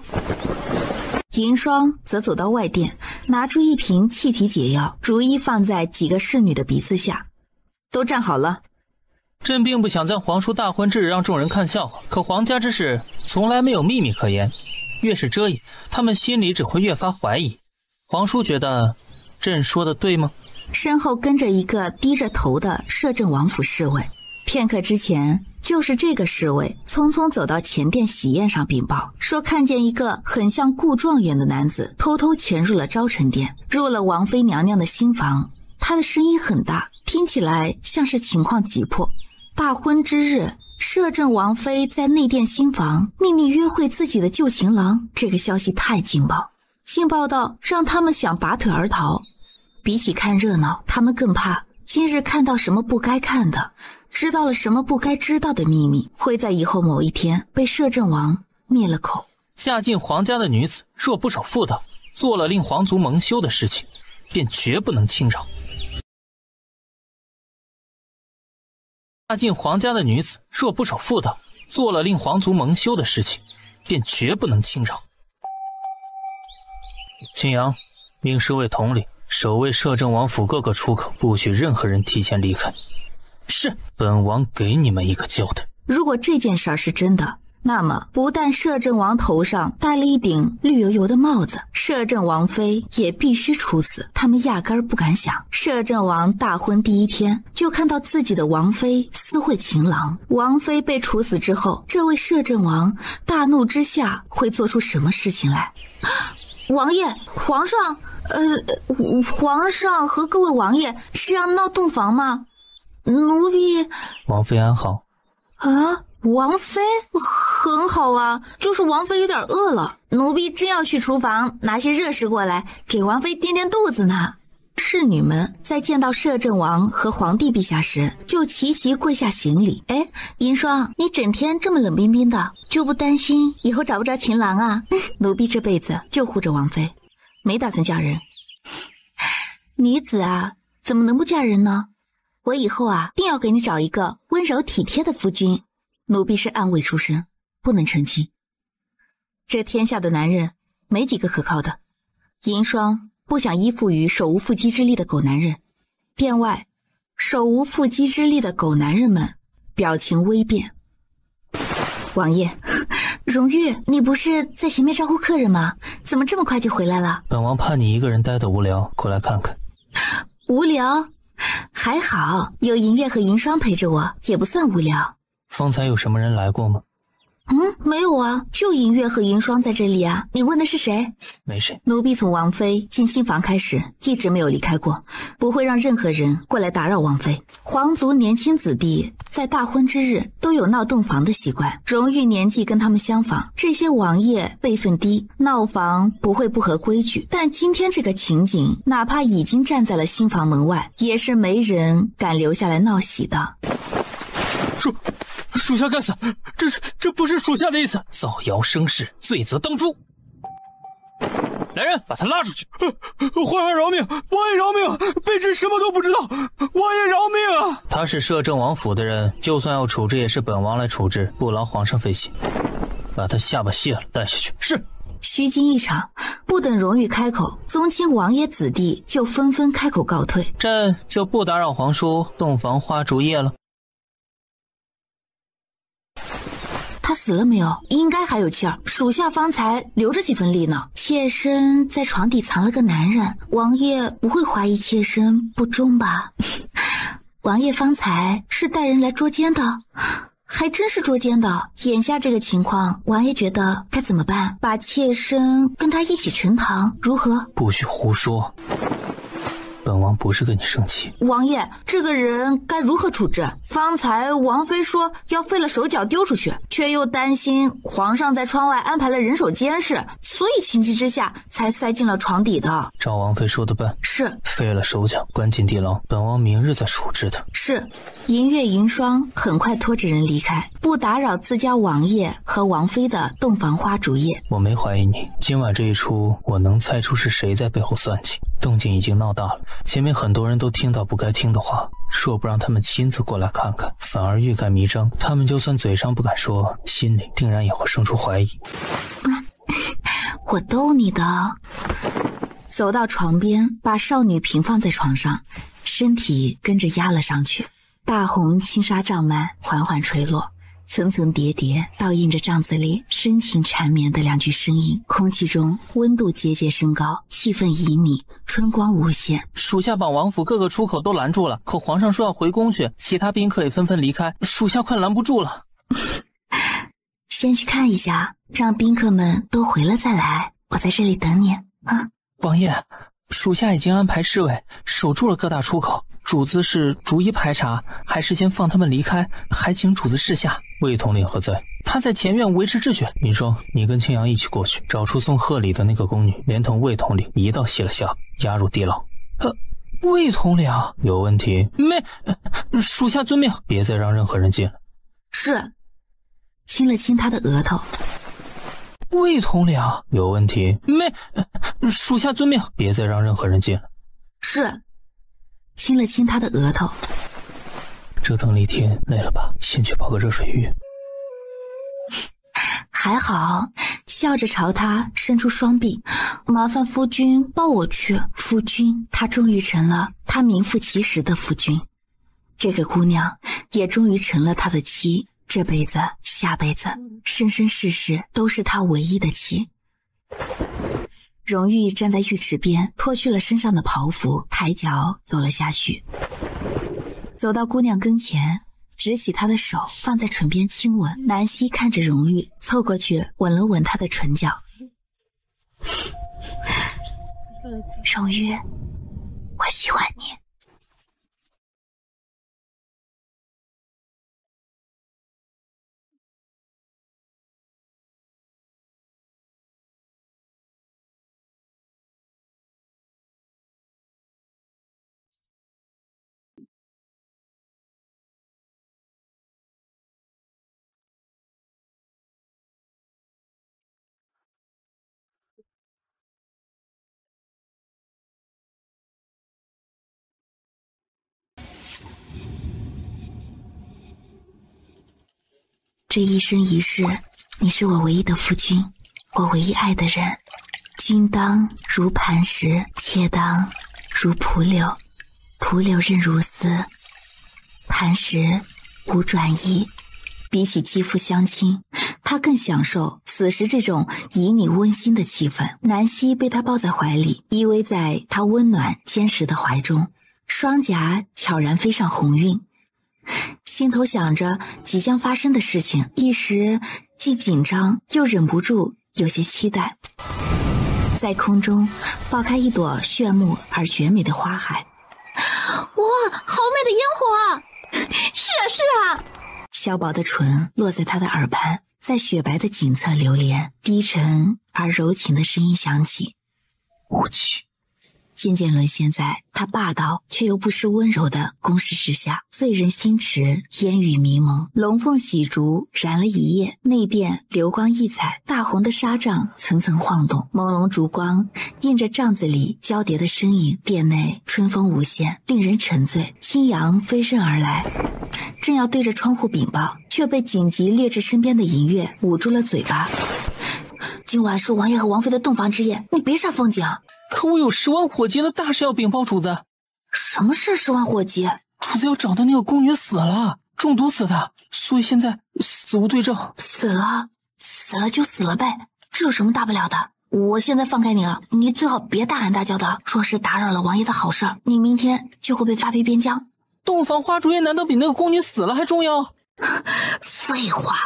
[SPEAKER 3] 银霜则走到外殿，拿出一瓶气体解药，逐一放在几个侍女的鼻子下。都站好了。
[SPEAKER 2] 朕并不想在皇叔大婚之日让众人看笑话，可皇家之事从来没有秘密可言，越是遮掩，他们心里只会越发怀疑。皇叔觉得朕说的对吗？
[SPEAKER 3] 身后跟着一个低着头的摄政王府侍卫。片刻之前，就是这个侍卫匆匆走到前殿喜宴上禀报，说看见一个很像顾状元的男子偷偷潜入了昭宸殿，入了王妃娘娘的新房。他的声音很大，听起来像是情况急迫。大婚之日，摄政王妃在内殿新房秘密约会自己的旧情郎，这个消息太劲爆，劲爆到让他们想拔腿而逃。比起看热闹，他们更怕今日看到什么不该看的，知道了什么不该知道的秘密，会在以后某一天被摄政王灭了口。
[SPEAKER 2] 嫁进皇家的女子若不守妇道，做了令皇族蒙羞的事情，便绝不能轻饶。嫁进皇家的女子若不守妇道，做了令皇族蒙羞的事情，便绝不能轻饶。青阳，命侍卫统领守卫摄政王府各个出口，不许任何人提前离开。是，本王给你们一个交代。
[SPEAKER 3] 如果这件事儿是真的，那么不但摄政王头上戴了一顶绿油油的帽子，摄政王妃也必须处死。他们压根儿不敢想，摄政王大婚第一天就看到自己的王妃私会情郎。王妃被处死之后，这位摄政王大怒之下会做出什么事情来？王爷，皇上和各位王爷是要闹洞房吗？奴婢……
[SPEAKER 2] 王妃安好。
[SPEAKER 3] 啊，王妃很好啊，就是王妃有点饿了，奴婢正要去厨房拿些热食过来给王妃垫垫肚子呢。侍女们在见到摄政王和皇帝陛下时，就齐齐跪下行礼。哎，银霜，你整天这么冷冰冰的，就不担心以后找不着情郎啊？奴婢这辈子就护着王妃，没打算嫁人。女子啊，怎么能不嫁人呢？我以后啊，定要给你找一个温柔体贴的夫君。奴婢是暗卫出身，不能成亲。这天下的男人没几个可靠的，银霜不想依附于手无缚鸡之力的狗男人。殿外，手无缚鸡之力的狗男人们表情微变。王爷，荣玉，你不是在前面招呼客人吗？怎么这么快就回来了？
[SPEAKER 2] 本王怕你一个人待得无聊，过来看看。
[SPEAKER 3] 无聊？还好有银月和银霜陪着我，也不算无聊。
[SPEAKER 2] 方才有什么人来过吗？
[SPEAKER 3] 没有啊，就银月和银霜在这里啊。你问的是谁？
[SPEAKER 2] 没谁。
[SPEAKER 3] 奴婢从王妃进新房开始，一直没有离开过，不会让任何人过来打扰王妃。皇族年轻子弟在大婚之日都有闹洞房的习惯，荣玉年纪跟他们相仿，这些王爷辈分低，闹房不会不合规矩。但今天这个情景，哪怕已经站在了新房门外，也是没人敢留下来闹喜的。
[SPEAKER 2] 属下该死，这不是属下的意思。造谣生事，罪责当诛。来人，把他拉出去。
[SPEAKER 4] 皇上饶命，王爷饶命，卑职什么都不知道，王爷饶命啊！
[SPEAKER 2] 他是摄政王府的人，就算要处置也是本王来处置，不劳皇上费心。把他下巴卸了，带下去。
[SPEAKER 4] 是。
[SPEAKER 3] 虚惊一场，不等荣誉开口，宗亲王爷子弟就纷纷开口告退。
[SPEAKER 2] 朕就不打扰皇叔洞房花烛夜了。
[SPEAKER 3] 他死了没有？应该还有气儿，属下方才留着几分力呢。妾身在床底藏了个男人，王爷不会怀疑妾身不忠吧？王爷方才是带人来捉奸的？还真是捉奸的。眼下这个情况，王爷觉得该怎么办？把妾身跟他一起沉塘，如何？
[SPEAKER 2] 不许胡说。本王不是跟你生气。
[SPEAKER 3] 王爷，这个人该如何处置？方才王妃说要废了手脚丢出去，却又担心皇上在窗外安排了人手监视，所以情急之下才塞进了床底的。
[SPEAKER 2] 照王妃说的办。
[SPEAKER 3] 是。
[SPEAKER 2] 废了手脚，关进地牢，本王明日再处置他。
[SPEAKER 3] 是。银月银霜很快拖着人离开，不打扰自家王爷和王妃的洞房花烛夜。
[SPEAKER 2] 我没怀疑你，今晚这一出，我能猜出是谁在背后算计。
[SPEAKER 4] 动静已经闹大了，前面很多人都听到不该听的话，若不让他们亲自过来看看，反而欲盖弥彰，他们就算嘴上不敢说，心里定然也会生出怀疑。
[SPEAKER 3] 我逗你的。走到床边，把少女平放在床上，身体跟着压了上去。大红轻纱帐幔缓缓垂落，层层叠叠倒映着帐子里深情缠绵的两具身影，空气中温度节节升高，气氛旖旎，春光无限。
[SPEAKER 2] 属下把王府各个出口都拦住了，可皇上说要回宫去，其他宾客也纷纷离开，属下快拦不住了。
[SPEAKER 3] 先去看一下，让宾客们都回了再来，我在这里等你啊。
[SPEAKER 2] 王爷，属下已经安排侍卫守住了各大出口，主子是逐一排查，还是先放他们离开，还请主子示下。
[SPEAKER 4] 魏统领何在？
[SPEAKER 2] 他在前院维持秩序。
[SPEAKER 4] 明霜，你跟青阳一起过去，找出送贺礼的那个宫女，连同魏统领一道卸了下，押入地牢。
[SPEAKER 2] 魏统领
[SPEAKER 4] 有问题？
[SPEAKER 2] 没，属下遵命。
[SPEAKER 4] 别再让任何人进来。
[SPEAKER 3] 是。亲了亲他的额头。
[SPEAKER 2] 魏统领
[SPEAKER 4] 有问题？
[SPEAKER 2] 没，属下遵命。
[SPEAKER 4] 别再让任何人进来。
[SPEAKER 3] 是。亲了亲他的额头。
[SPEAKER 4] 折腾了一天，累了吧？先去泡个热水浴。
[SPEAKER 3] 还好，笑着朝他伸出双臂，麻烦夫君抱我去。夫君，他终于成了他名副其实的夫君，这个姑娘也终于成了他的妻，这辈子下辈子生生世世都是他唯一的妻。荣玉站在浴池边，脱去了身上的袍服，抬脚走了下去，走到姑娘跟前，执起她的手放在唇边亲吻。南希看着荣玉，凑过去吻了吻她的唇角。荣玉，我喜欢你。这一生一世，你是我唯一的夫君，我唯一爱的人。君当如磐石，妾当如蒲柳，蒲柳韧如丝，磐石无转意。比起肌肤相亲，他更享受此时这种旖旎温馨的气氛。南希被他抱在怀里，依偎在他温暖坚实的怀中，双颊悄然飞上红晕，心头想着即将发生的事情，一时既紧张又忍不住有些期待。在空中爆开一朵炫目而绝美的花海。
[SPEAKER 1] 哇，好美的烟火啊！是啊是啊。
[SPEAKER 3] 萧宝的唇落在他的耳畔，在雪白的颈侧流连，低沉而柔情的声音响起，
[SPEAKER 4] 无气。
[SPEAKER 3] 渐渐沦陷在他霸道却又不失温柔的攻势之下，醉人心池，烟雨迷蒙。龙凤喜烛燃了一夜，内殿流光溢彩，大红的纱帐层层晃动，朦胧烛光映着帐子里交叠的身影。殿内春风无限，令人沉醉。青阳飞身而来，正要对着窗户禀报，却被紧急掠至身边的银月捂住了嘴巴。今晚是王爷和王妃的洞房之夜，你别煞风景。
[SPEAKER 2] 可我有10万火急的大事要禀报主子。
[SPEAKER 3] 什么是10万火急？
[SPEAKER 2] 主子要找的那个宫女死了，中毒死的，所以现在死无对证。
[SPEAKER 3] 死了就死了呗，这有什么大不了的？我现在放开你了，你最好别大喊大叫的，若是打扰了王爷的好事儿，你明天就会被发配边疆。
[SPEAKER 2] 洞房花烛夜难道比那个宫女死了还重要？
[SPEAKER 3] 废话，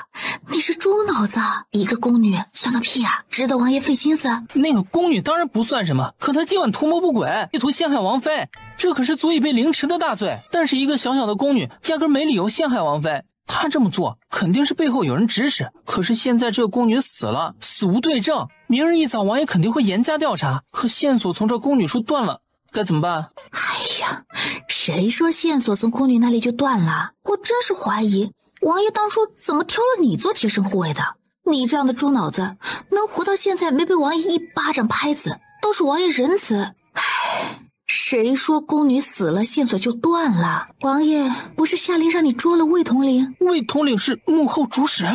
[SPEAKER 3] 你是猪脑子，一个宫女算个屁啊，值得王爷费心思？
[SPEAKER 2] 那个宫女当然不算什么，可她今晚图谋不轨，意图陷害王妃，这可是足以被凌迟的大罪。但是一个小小的宫女压根没理由陷害王妃，她这么做肯定是背后有人指使。可是现在这个宫女死了，死无对证，明日一早王爷肯定会严加调查，可线索从这宫女处断了，该怎么办？
[SPEAKER 3] 哎呀，谁说线索从宫女那里就断了？我真是怀疑王爷当初怎么挑了你做贴身护卫的？你这样的猪脑子能活到现在没被王爷一巴掌拍死，都是王爷仁慈。唉，谁说宫女死了线索就断了？王爷不是下令让你捉了魏统领？
[SPEAKER 2] 魏统领是幕后主使。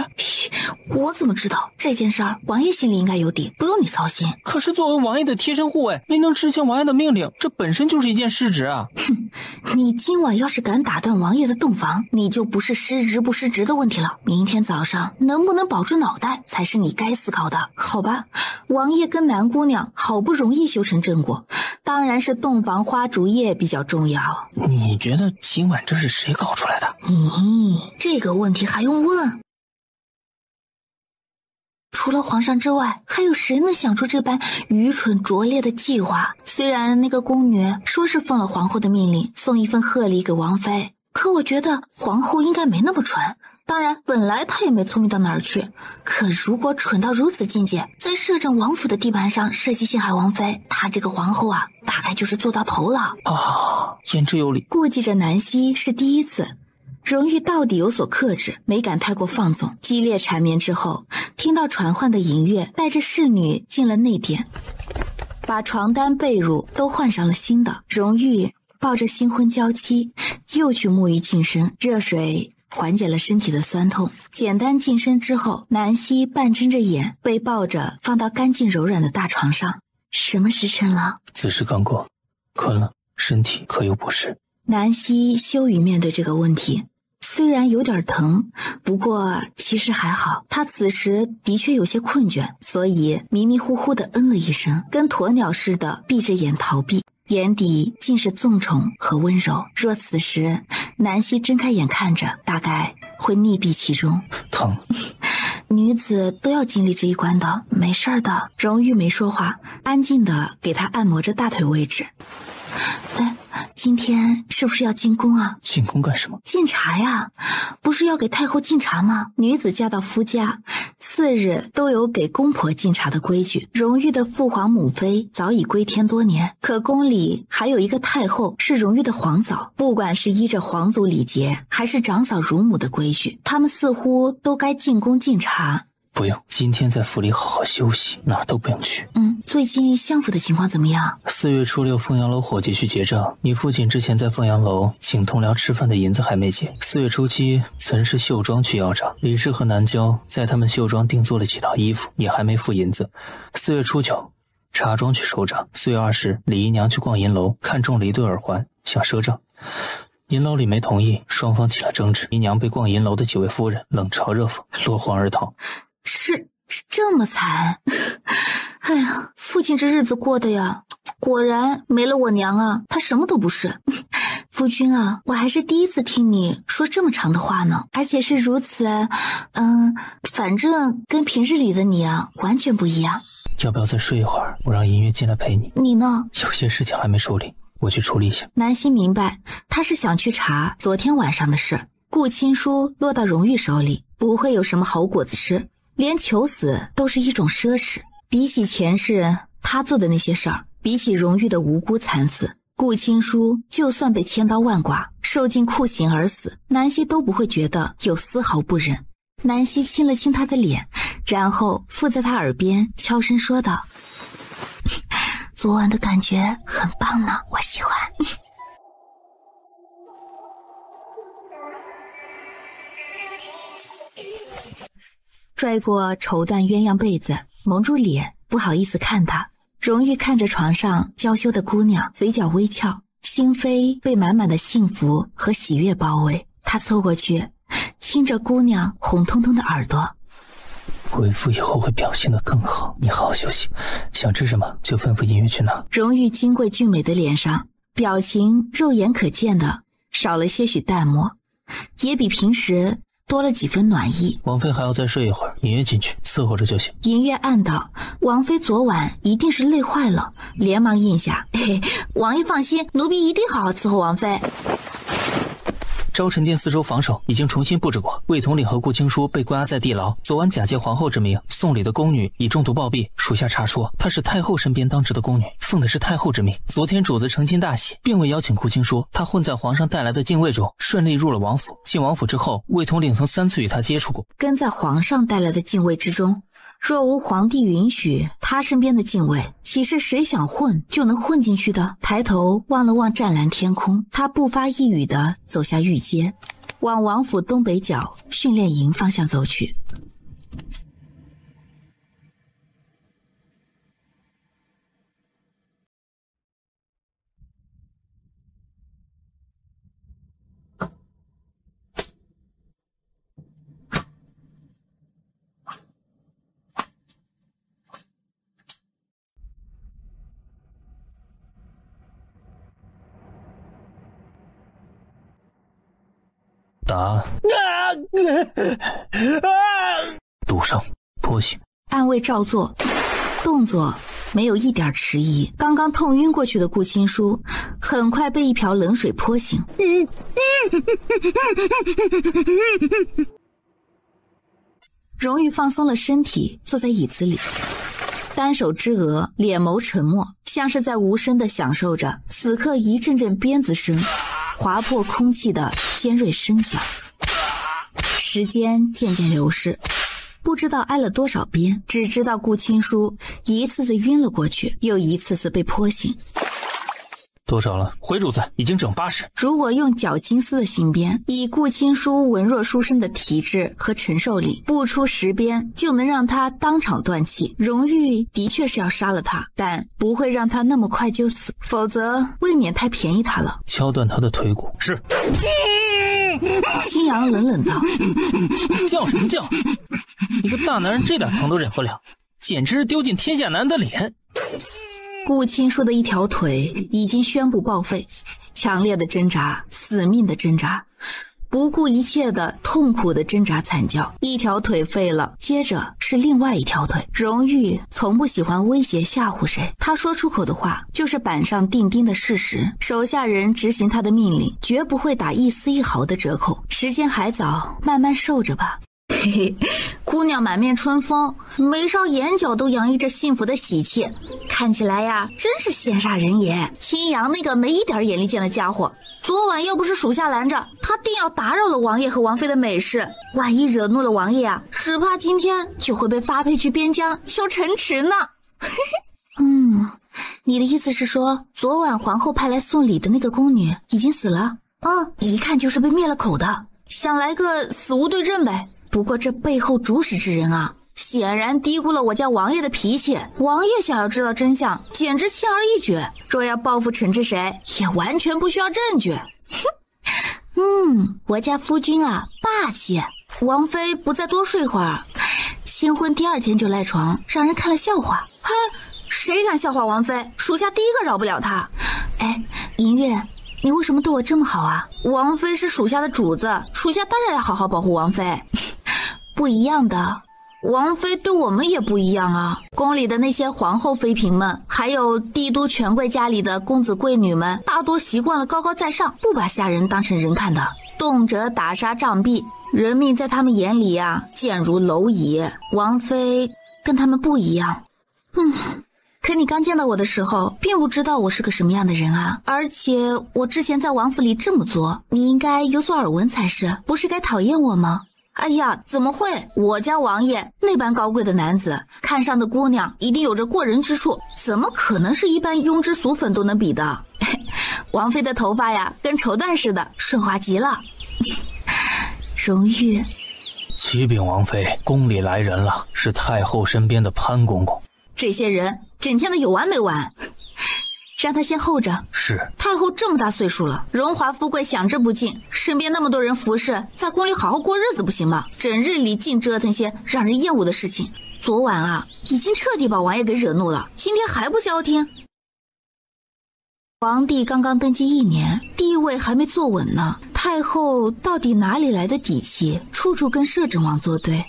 [SPEAKER 3] 我怎么知道这件事儿？王爷心里应该有底，不用你操心。
[SPEAKER 2] 可是作为王爷的贴身护卫，没能执行王爷的命令，这本身就是一件失职啊！
[SPEAKER 3] 哼，你今晚要是敢打断王爷的洞房，你就不是失职不失职的问题了。明天早上能不能保住脑袋，才是你该思考的。好吧，王爷跟南姑娘好不容易修成正果，当然是洞房花烛夜比较重要。
[SPEAKER 2] 你觉得今晚这是谁搞出来的？
[SPEAKER 3] 这个问题还用问？除了皇上之外，还有谁能想出这般愚蠢拙劣的计划？虽然那个宫女说是奉了皇后的命令送一份贺礼给王妃，可我觉得皇后应该没那么蠢。当然，本来她也没聪明到哪儿去，可如果蠢到如此境界，在摄政王府的地盘上设计陷害王妃，她这个皇后啊，大概就是做到头了。
[SPEAKER 2] 言之有理。
[SPEAKER 3] 顾忌着南希是第一次，荣誉到底有所克制，没敢太过放纵。激烈缠绵之后，听到传唤的银月带着侍女进了内殿，把床单被褥都换上了新的。荣誉抱着新婚娇妻又去沐浴净身，热水缓解了身体的酸痛。简单净身之后，南希半睁着眼被抱着放到干净柔软的大床上。什么时辰了？
[SPEAKER 4] 子时刚过，困了，身体可有不适？
[SPEAKER 3] 南希羞于面对这个问题，虽然有点疼，不过其实还好。她此时的确有些困倦，所以迷迷糊糊地嗯了一声，跟鸵鸟似的闭着眼逃避，眼底尽是纵宠和温柔。若此时南希睁开眼看着，大概会溺毙其中。
[SPEAKER 4] 疼。
[SPEAKER 3] 女子都要经历这一关的，没事儿的。荣誉没说话，安静地给她按摩着大腿位置。今天是不是要进宫啊？
[SPEAKER 4] 进宫干什么？
[SPEAKER 3] 敬茶呀，不是要给太后敬茶吗？女子嫁到夫家，次日都有给公婆敬茶的规矩。荣誉的父皇母妃早已归天多年，可宫里还有一个太后是荣誉的皇嫂，不管是依着皇族礼节，还是长嫂如母的规矩，他们似乎都该进宫敬茶。
[SPEAKER 4] 不用，今天在府里好好休息，哪儿都不用去。
[SPEAKER 3] 最近相府的情况怎么样
[SPEAKER 4] ？4月初6，凤阳楼伙计去结账，你父亲之前在凤阳楼请同僚吃饭的银子还没结。4月初7，岑氏绣庄去要账，李氏和南郊在他们绣庄定做了几套衣服，也还没付银子。4月初9，茶庄去收账。4月20，李姨娘去逛银楼，看中了一对耳环，想赊账。银楼里没同意，双方起了争执，姨娘被逛银楼的几位夫人冷嘲热讽，落荒而逃。
[SPEAKER 3] 是这么惨？哎呀，父亲这日子过的呀，果然没了我娘啊，他什么都不是。夫君啊，我还是第一次听你说这么长的话呢，而且是如此，反正跟平日里的你啊，完全不一样。
[SPEAKER 4] 要不要再睡一会儿？我让银月进来陪你。
[SPEAKER 3] 你呢？
[SPEAKER 4] 有些事情还没处理，我去处理一下。
[SPEAKER 3] 南希明白，他是想去查昨天晚上的事。顾亲书落到荣誉手里，不会有什么好果子吃，连求死都是一种奢侈。比起前世他做的那些事儿，比起荣誉的无辜惨死，顾亲书就算被千刀万剐，受尽酷刑而死，南希都不会觉得有丝毫不忍。南希亲了亲他的脸，然后附在他耳边悄声说道：昨晚的感觉很棒呢，我喜欢。拽过绸缎鸳鸯被子，蒙住脸，不好意思看他。荣誉看着床上娇羞的姑娘，嘴角微翘，心扉被满满的幸福和喜悦包围。他凑过去亲着姑娘红彤彤的耳朵。
[SPEAKER 4] 为父以后会表现得更好，你好好休息，想吃什么就吩咐银月去拿。
[SPEAKER 3] 荣誉金贵俊美的脸上，表情肉眼可见的少了些许淡漠，也比平时多了几分暖意。
[SPEAKER 4] 王妃还要再睡一会儿，银月进去伺候着就行。
[SPEAKER 3] 银月暗道，王妃昨晚一定是累坏了，连忙应下：嘿嘿，王爷放心，奴婢一定好好伺候王妃。
[SPEAKER 2] 昭臣殿四周防守已经重新布置过，魏统领和顾青书被关押在地牢。昨晚假借皇后之名送礼的宫女已中毒暴毙，属下查出她是太后身边当值的宫女，奉的是太后之命。昨天主子成亲大喜，并未邀请顾青书，她混在皇上带来的禁卫中，顺利入了王府。进王府之后，魏统领曾3次与她接触过。
[SPEAKER 3] 跟在皇上带来的禁卫之中，若无皇帝允许，他身边的禁卫岂是谁想混就能混进去的？抬头望了望湛蓝天空，他不发一语地走下御阶，往王府东北角训练营方向走去。
[SPEAKER 4] 打堵上坡形，
[SPEAKER 3] 暗卫照做，动作没有一点迟疑。刚刚痛晕过去的顾青书很快被一瓢冷水泼醒。荣玉放松了身体，坐在椅子里，单手支额，脸眸沉默，像是在无声地享受着此刻一阵阵鞭子声划破空气的尖锐声响。时间渐渐流逝，不知道挨了多少鞭，只知道顾青书一次次晕了过去，又一次次被泼醒。
[SPEAKER 4] 多少了？回主子，已经整80。
[SPEAKER 3] 如果用绞金丝的刑鞭，以顾青书文弱书生的体质和承受力，不出10鞭就能让他当场断气。荣玉的确是要杀了他，但不会让他那么快就死，否则未免太便宜他了。
[SPEAKER 4] 敲断他的腿骨。是。
[SPEAKER 3] 青阳冷冷道：
[SPEAKER 2] 叫什么叫？一个大男人这点疼都忍不了，简直是丢尽天下男人的脸。
[SPEAKER 3] 顾青书的一条腿已经宣布报废，强烈的挣扎，死命的挣扎，不顾一切的痛苦的挣扎惨叫。一条腿废了，接着是另外一条腿。荣玉从不喜欢威胁吓唬谁，他说出口的话就是板上钉钉的事实，手下人执行他的命令绝不会打一丝一毫的折扣。时间还早，慢慢受着吧。嘿嘿，姑娘满面春风，眉梢眼角都洋溢着幸福的喜气，看起来呀，真是羡煞人也。青阳那个没一点眼力见的家伙，昨晚要不是属下拦着，他定要打扰了王爷和王妃的美事。万一惹怒了王爷啊，只怕今天就会被发配去边疆修城池呢。你的意思是说，昨晚皇后派来送礼的那个宫女已经死了？一看就是被灭了口的，想来个死无对证呗。不过这背后主使之人啊，显然低估了我家王爷的脾气。王爷想要知道真相，简直轻而易举。若要报复惩治谁，也完全不需要证据。我家夫君啊，霸气。王妃不再多睡会儿，新婚第2天就赖床，让人看了笑话。嘿，谁敢笑话王妃，属下第一个饶不了他。哎，银月，你为什么对我这么好啊？王妃是属下的主子，属下当然要好好保护王妃。不一样的，王妃对我们也不一样啊。宫里的那些皇后妃嫔们，还有帝都权贵家里的公子贵女们，大多习惯了高高在上，不把下人当成人看的，动辄打杀杖毙，人命在他们眼里啊，贱如蝼蚁。王妃跟他们不一样。可你刚见到我的时候，并不知道我是个什么样的人啊！而且我之前在王府里这么做，你应该有所耳闻才是，不是该讨厌我吗？哎呀，怎么会？我家王爷那般高贵的男子，看上的姑娘一定有着过人之处，怎么可能是一般庸脂俗粉都能比的？王妃的头发呀，跟绸缎似的，顺滑极了。荣玉，
[SPEAKER 4] 启禀王妃，宫里来人了，是太后身边的潘公公。
[SPEAKER 3] 这些人整天的有完没完？让他先候着。
[SPEAKER 4] 是。
[SPEAKER 3] 太后这么大岁数了，荣华富贵享之不尽，身边那么多人服侍，在宫里好好过日子不行吗？整日里净折腾些让人厌恶的事情。昨晚啊，已经彻底把王爷给惹怒了，今天还不消停。皇帝刚刚登基1年，地位还没坐稳呢，太后到底哪里来的底气，处处跟摄政王作对？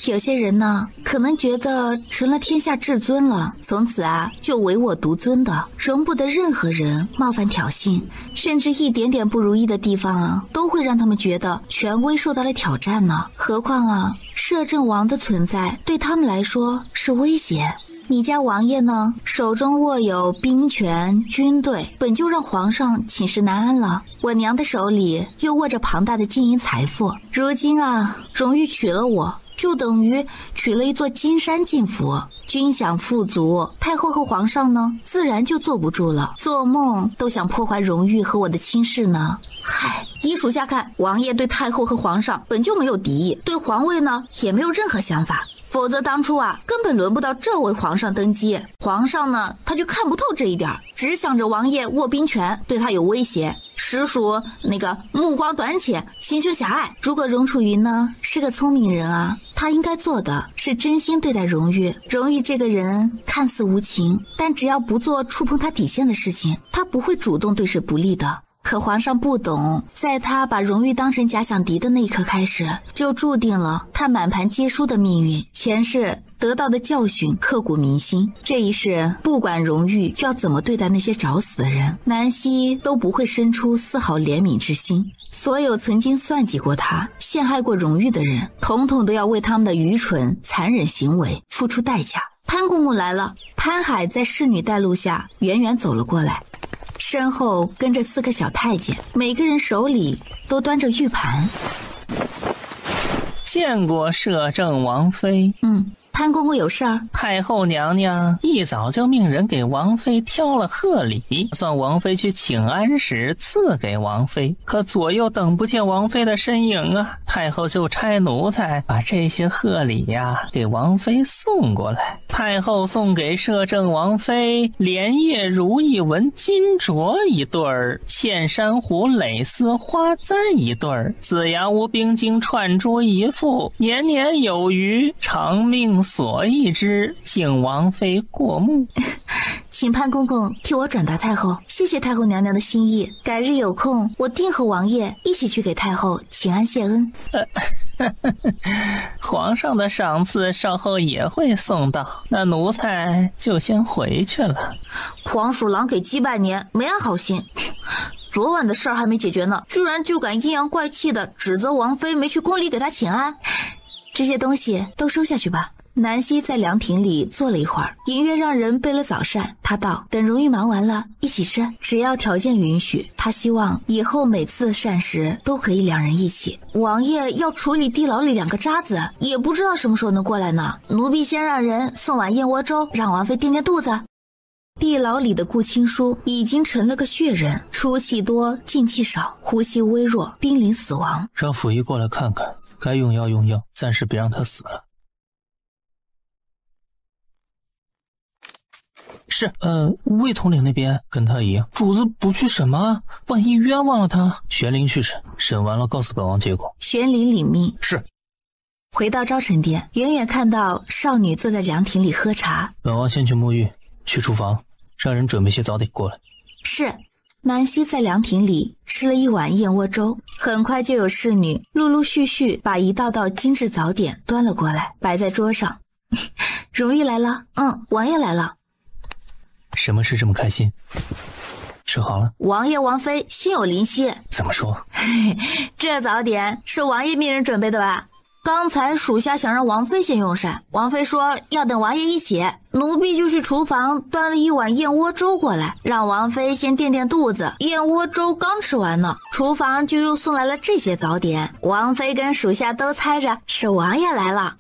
[SPEAKER 3] 有些人呢，可能觉得成了天下至尊了，从此啊就唯我独尊的，容不得任何人冒犯挑衅，甚至一点点不如意的地方啊，都会让他们觉得权威受到了挑战呢。何况啊，摄政王的存在对他们来说是威胁。你家王爷呢，手中握有兵权、军队，本就让皇上寝食难安了。我娘的手里又握着庞大的金银财富，如今啊，荣玉娶了我，就等于娶了一座金山进府，军饷富足，太后和皇上呢，自然就坐不住了，做梦都想破坏荣誉和我的亲事呢。嗨，依属下看，王爷对太后和皇上本就没有敌意，对皇位呢也没有任何想法。否则当初啊，根本轮不到这位皇上登基。皇上呢，他就看不透这一点，只想着王爷握兵权，对他有威胁。实属那个目光短浅，心胸狭隘。如果荣楚云呢是个聪明人啊，他应该做的是真心对待荣誉。荣誉这个人看似无情，但只要不做触碰他底线的事情，他不会主动对谁不利的。可皇上不懂，在他把荣誉当成假想敌的那一刻开始，就注定了他满盘皆输的命运。前世得到的教训刻骨铭心，这一世不管荣誉要怎么对待那些找死的人，南希都不会生出丝毫怜悯之心。所有曾经算计过他、陷害过荣誉的人，统统都要为他们的愚蠢残忍行为付出代价。潘公公来了，潘海在侍女带路下远远走了过来，身后跟着4个小太监，每个人手里都端着玉盘。
[SPEAKER 8] 见过摄政王妃。
[SPEAKER 3] 潘公公有事儿？
[SPEAKER 8] 太后娘娘一早就命人给王妃挑了贺礼，算王妃去请安时赐给王妃。可左右等不见王妃的身影啊，太后就差奴才把这些贺礼呀给王妃送过来。太后送给摄政王妃莲叶如意纹金镯1对儿，茜珊瑚蕾丝花簪1对儿，紫阳无冰晶串珠1副，年年有余，长命所一之，请王妃过目。
[SPEAKER 3] 请潘公公替我转达太后，谢谢太后娘娘的心意。改日有空，我定和王爷一起去给太后请安谢恩。
[SPEAKER 8] 皇上的赏赐稍后也会送到，那奴才就先回去了。
[SPEAKER 3] 黄鼠狼给鸡拜年，没安好心。昨晚的事儿还没解决呢，居然就敢阴阳怪气的指责王妃没去宫里给他请安。这些东西都收下去吧。南希在凉亭里坐了一会儿，隐约让人备了早膳。他道：等荣誉忙完了一起吃，只要条件允许。他希望以后每次膳食都可以2人一起。王爷要处理地牢里2个渣子，也不知道什么时候能过来呢。奴婢先让人送碗燕窝粥，让王妃垫垫肚子。地牢里的顾青书已经成了个血人，出气多进气少，呼吸微弱，濒临死亡。
[SPEAKER 4] 让溥仪过来看看，该用药用药，暂时别让他死了。
[SPEAKER 2] 是，魏统领那边
[SPEAKER 4] 跟他一样，
[SPEAKER 2] 主子不去审吗？万一冤枉了他。
[SPEAKER 4] 玄灵去审，审完了告诉本王结果。
[SPEAKER 3] 玄灵领命。
[SPEAKER 4] 是。
[SPEAKER 3] 回到昭臣殿，远远看到少女坐在凉亭里喝茶。
[SPEAKER 4] 本王先去沐浴，去厨房让人准备些早点过来。
[SPEAKER 3] 是。南希在凉亭里吃了一碗燕窝粥，很快就有侍女陆陆续续把一道道精致早点端了过来，摆在桌上。荣誉来了，王爷来了。
[SPEAKER 4] 什么事这么开心？吃好了？
[SPEAKER 3] 王爷王妃心有灵犀。
[SPEAKER 4] 怎么说？
[SPEAKER 3] 这早点是王爷命人准备的吧？刚才属下想让王妃先用膳，王妃说要等王爷一起，奴婢就去厨房端了一碗燕窝粥过来，让王妃先垫垫肚子。燕窝粥刚吃完呢，厨房就又送来了这些早点。王妃跟属下都猜着是王爷来了。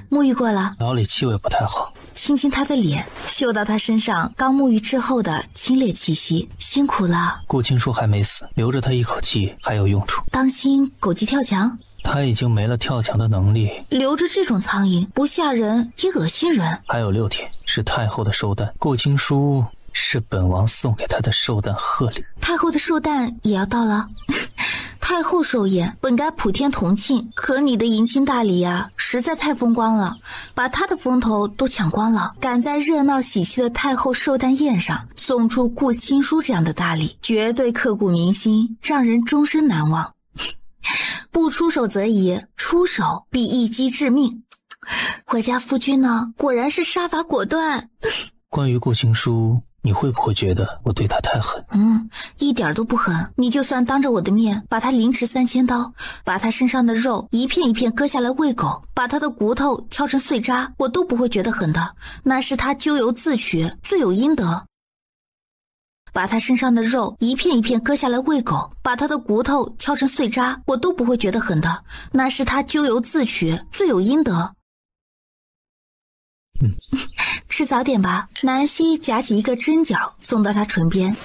[SPEAKER 3] 沐浴过了，
[SPEAKER 4] 牢里气味不太好。
[SPEAKER 3] 亲亲他的脸，嗅到他身上刚沐浴之后的清冽气息。辛苦了。
[SPEAKER 4] 顾青书还没死，留着他一口气还有用处。
[SPEAKER 3] 当心狗急跳墙。
[SPEAKER 4] 他已经没了跳墙的能力，
[SPEAKER 3] 留着这种苍蝇不吓人也恶心人。
[SPEAKER 4] 还有6天是太后的寿诞，顾青书是本王送给他的寿诞贺礼。
[SPEAKER 3] 太后的寿诞也要到了。太后寿宴本该普天同庆，可你的迎亲大礼啊，实在太风光了，把她的风头都抢光了。赶在热闹喜气的太后寿诞宴上送出顾青书这样的大礼，绝对刻骨铭心，让人终身难忘。不出手则已，出手必一击致命。我家夫君呢，果然是杀伐果断。
[SPEAKER 4] 关于顾青书，你会不会觉得我对他太狠？
[SPEAKER 3] 一点都不狠。你就算当着我的面把他凌迟3000刀，把他身上的肉一片一片割下来喂狗，把他的骨头敲成碎渣，我都不会觉得狠的。那是他咎由自取，罪有应得。把他身上的肉一片一片割下来喂狗，把他的骨头敲成碎渣，我都不会觉得狠的，那是他咎由自取，罪有应得。吃早点吧。南希夹起一个针脚送到他唇边。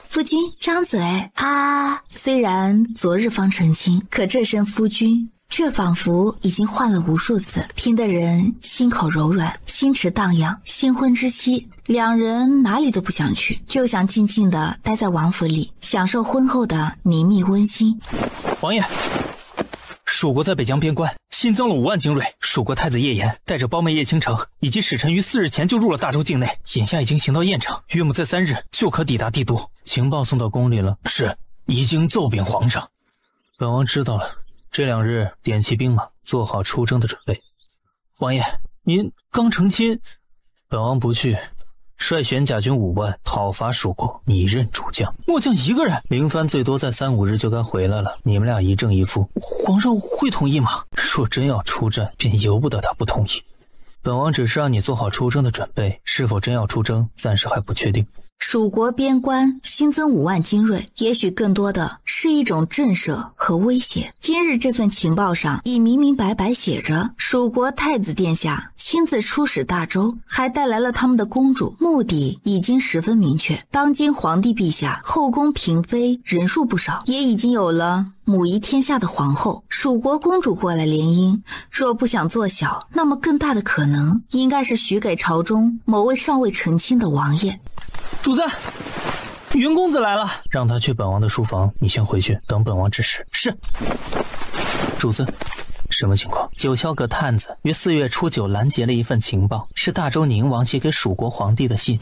[SPEAKER 3] 夫君张嘴啊！虽然昨日方成亲，可这声夫君却仿佛已经换了无数次，听得人心口柔软，心池荡漾。新婚之期，两人哪里都不想去，就想静静地待在王府里，享受婚后的宁谧温馨。
[SPEAKER 4] 王爷，蜀国在北疆边关新增了5万精锐，蜀国太子叶岩带着胞妹叶倾城以及使臣于4日前就入了大周境内，眼下已经行到雁城，约莫在3日就可抵达帝都。情报送到宫里了？是，已经奏禀皇上。本王知道了，这2日点齐兵马，做好出征的准备。王爷，您刚成亲，本王不去，率玄甲军5万讨伐蜀国，你任主将。末将一个人？林帆最多在3、5日就该回来了，你们俩一正一负，皇上会同意吗？若真要出战，便由不得他不同意。本王只是让你做好出征的准备，是否真要出征，暂时还不确定。
[SPEAKER 3] 蜀国边关新增5万精锐，也许更多的是一种震慑和威胁。今日这份情报上已明明白白写着，蜀国太子殿下亲自出使大周，还带来了他们的公主，目的已经十分明确。当今皇帝陛下后宫嫔妃人数不少，也已经有了母仪天下的皇后。蜀国公主过来联姻，若不想做小，那么更大的可能应该是许给朝中某位尚未成亲的王爷。
[SPEAKER 4] 主子，云公子来了，让他去本王的书房，你先回去，等本王指示。是。主子，什么情况？九霄阁探子于4月初9拦截了一份情报，是大周宁王寄给蜀国皇帝的信。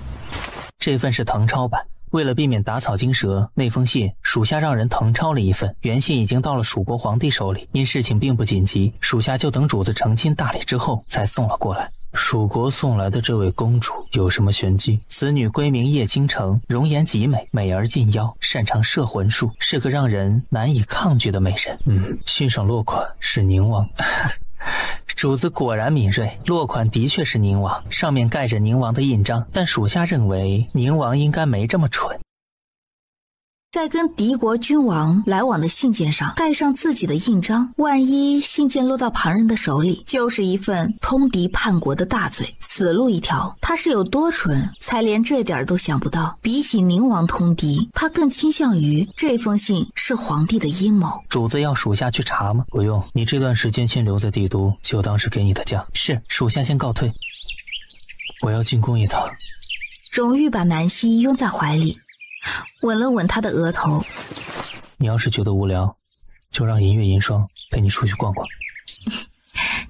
[SPEAKER 4] 这份是誊抄版，为了避免打草惊蛇，那封信属下让人誊抄了一份，原信已经到了蜀国皇帝手里，因事情并不紧急，属下就等主子成亲大礼之后才送了过来。蜀国送来的这位公主有什么玄机？此女归名叶倾城，容颜极美，美而近妖，擅长摄魂术，是个让人难以抗拒的美人。信上落款是宁王。主子果然敏锐，落款的确是宁王，上面盖着宁王的印章，但属下认为宁王应该没这么蠢。
[SPEAKER 3] 在跟敌国君王来往的信件上盖上自己的印章，万一信件落到旁人的手里，就是一份通敌叛国的大罪，死路一条。他是有多蠢，才连这点都想不到？比起宁王通敌，他更倾向于这封信是皇帝的阴谋。
[SPEAKER 4] 主子要属下去查吗？不用，你这段时间先留在帝都，就当是给你的假。是，属下先告退。我要进宫一趟。
[SPEAKER 3] 荣玉把南希拥在怀里，吻了吻他的额头。
[SPEAKER 4] 你要是觉得无聊，就让银月银霜陪你出去逛逛。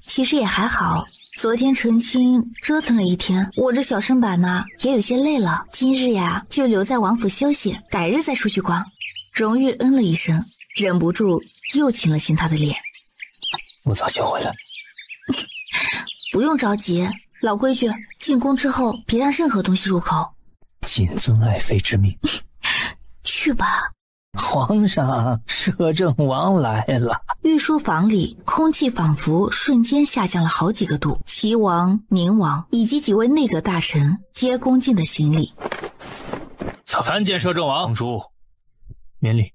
[SPEAKER 3] 其实也还好，昨天成亲折腾了一天，我这小身板呢也有些累了，今日呀就留在王府休息，改日再出去逛。荣玉嗯了一声，忍不住又亲了亲他的脸。
[SPEAKER 4] 我早些回来。
[SPEAKER 3] 不用着急，老规矩，进宫之后别让任何东西入口。
[SPEAKER 4] 谨遵爱妃之命。
[SPEAKER 3] 去吧。
[SPEAKER 8] 皇上，摄政王来了。
[SPEAKER 3] 御书房里空气仿佛瞬间下降了好几个度，齐王、宁王以及几位内阁大臣皆恭敬的行礼。
[SPEAKER 4] 参见摄政王。公主，免礼。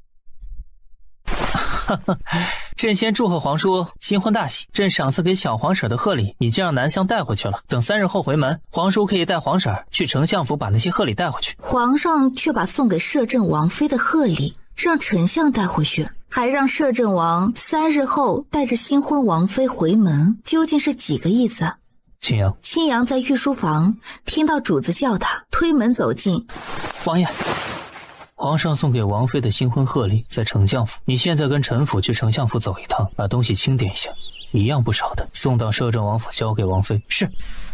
[SPEAKER 8] 朕先祝贺皇叔新婚大喜，朕赏赐给小皇婶的贺礼已经让南香带回去了，等3日后回门，皇叔可以带皇婶去丞相府把那些贺礼带回去。
[SPEAKER 3] 皇上却把送给摄政王妃的贺礼让丞相带回去，还让摄政王3日后带着新婚王妃回门，究竟是几个意思？
[SPEAKER 4] 青阳，
[SPEAKER 3] 青阳在御书房听到主子叫他，推门走进。
[SPEAKER 8] 王爷，
[SPEAKER 4] 皇上送给王妃的新婚贺礼在丞相府，你现在跟陈府去丞相府走一趟，把东西清点一下，一样不少的，送到摄政王府交给王妃。是。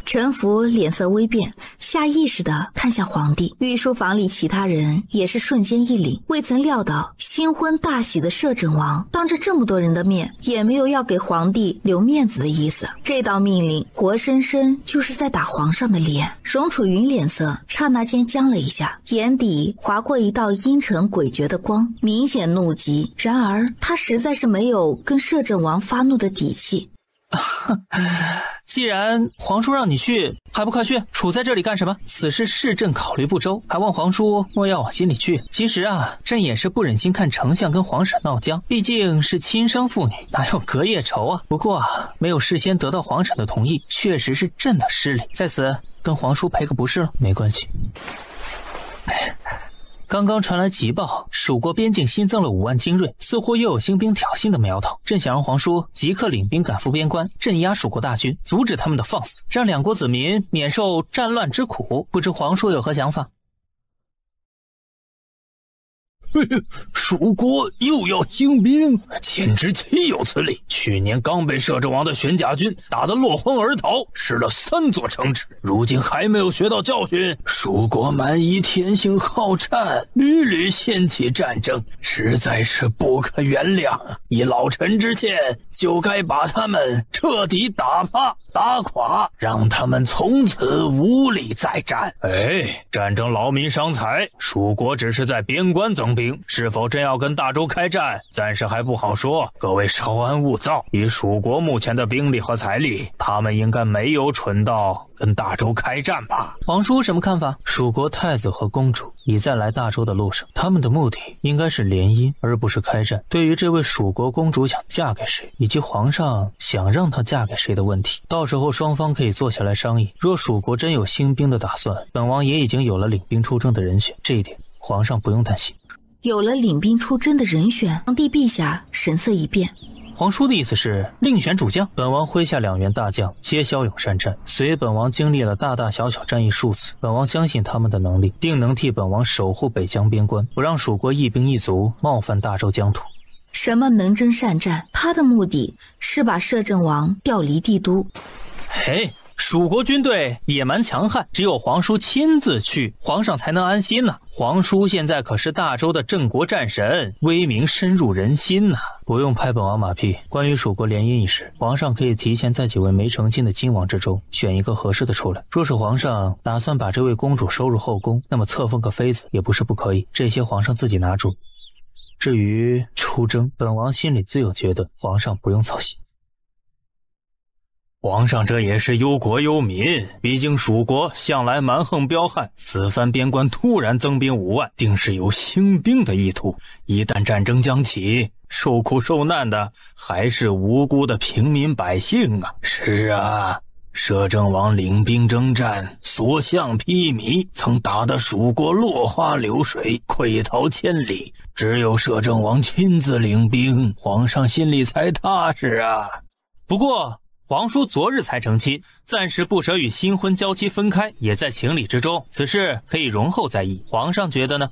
[SPEAKER 3] 陈福脸色微变，下意识地看向皇帝。御书房里其他人也是瞬间一凛，未曾料到新婚大喜的摄政王当着这么多人的面，也没有要给皇帝留面子的意思。这道命令活生生就是在打皇上的脸。荣楚云脸色刹那间僵了一下，眼底划过一道阴沉诡谲的光，明显怒极。然而他实在是没有跟摄政王发怒的底气。
[SPEAKER 2] 既然皇叔让你去，还不快去？杵在这里干什么？此事是朕考虑不周，还望皇叔莫要往心里去。其实啊，朕也是不忍心看丞相跟皇婶闹僵，毕竟是亲生父女，哪有隔夜仇啊？不过没有事先得到皇婶的同意，确实是朕的失礼，在此跟皇叔赔个不是了。没关系。刚刚传来急报，蜀国边境新增了5万精锐，似乎又有兴兵挑衅的苗头。朕想让皇叔即刻领兵赶赴边关，镇压蜀国大军，阻止他们的放肆，让两国子民免受战乱之苦。不知皇叔有何想法？
[SPEAKER 4] 蜀国又要兴兵，简直岂有此理！去年刚被摄政王的玄甲军打得落荒而逃，失了3座城池，如今还没有学到教训。蜀国蛮夷天性好战，屡屡掀起战争，实在是不可原谅。以老臣之见，就该把他们彻底打趴打垮，让他们从此无力再战。战争劳民伤财，蜀国只是在边关增兵，是否真要跟大周开战，暂时还不好说。各位稍安勿躁，以蜀国目前的兵力和财力，他们应该没有蠢到跟大周开战吧？
[SPEAKER 2] 皇叔什么看法？
[SPEAKER 4] 蜀国太子和公主已在来大周的路上，他们的目的应该是联姻，而不是开战。对于这位蜀国公主想嫁给谁，以及皇上想让她嫁给谁的问题，到时候双方可以坐下来商议。若蜀国真有兴兵的打算，本王也已经有了领兵出征的人选，这一点皇上不用担心。
[SPEAKER 3] 有了领兵出征的人选，皇帝陛下神色一变。
[SPEAKER 2] 皇叔的意思是另选主将？
[SPEAKER 4] 本王麾下2员大将皆骁勇善战，随本王经历了大大小小战役数次，本王相信他们的能力，定能替本王守护北疆边关，不让蜀国一兵一卒冒犯大周疆土。
[SPEAKER 3] 什么能征善战？他的目的是把摄政王调离帝都。
[SPEAKER 2] 蜀国军队野蛮强悍，只有皇叔亲自去，皇上才能安心呢。皇叔现在可是大周的镇国战神，威名深入人心呢。
[SPEAKER 4] 不用拍本王马屁，关于蜀国联姻一事，皇上可以提前在几位没成亲的亲王之中选一个合适的出来。若是皇上打算把这位公主收入后宫，那么册封个妃子也不是不可以，这些皇上自己拿主。至于出征，本王心里自有决断，皇上不用操心。
[SPEAKER 9] 皇上这也是忧国忧民，毕竟蜀国向来蛮横彪悍，此番边关突然增兵5万，定是有兴兵的意图。一旦战争将起，受苦受难的还是无辜的平民百姓啊！是啊，摄政王领兵征战，所向披靡，曾打得蜀国落花流水，溃逃千里。只有摄政王亲自领兵，皇上心里才踏实啊。
[SPEAKER 2] 不过皇叔昨日才成亲，暂时不舍与新婚娇妻分开，也在情理之中，此事可以容后再议。皇上觉得呢？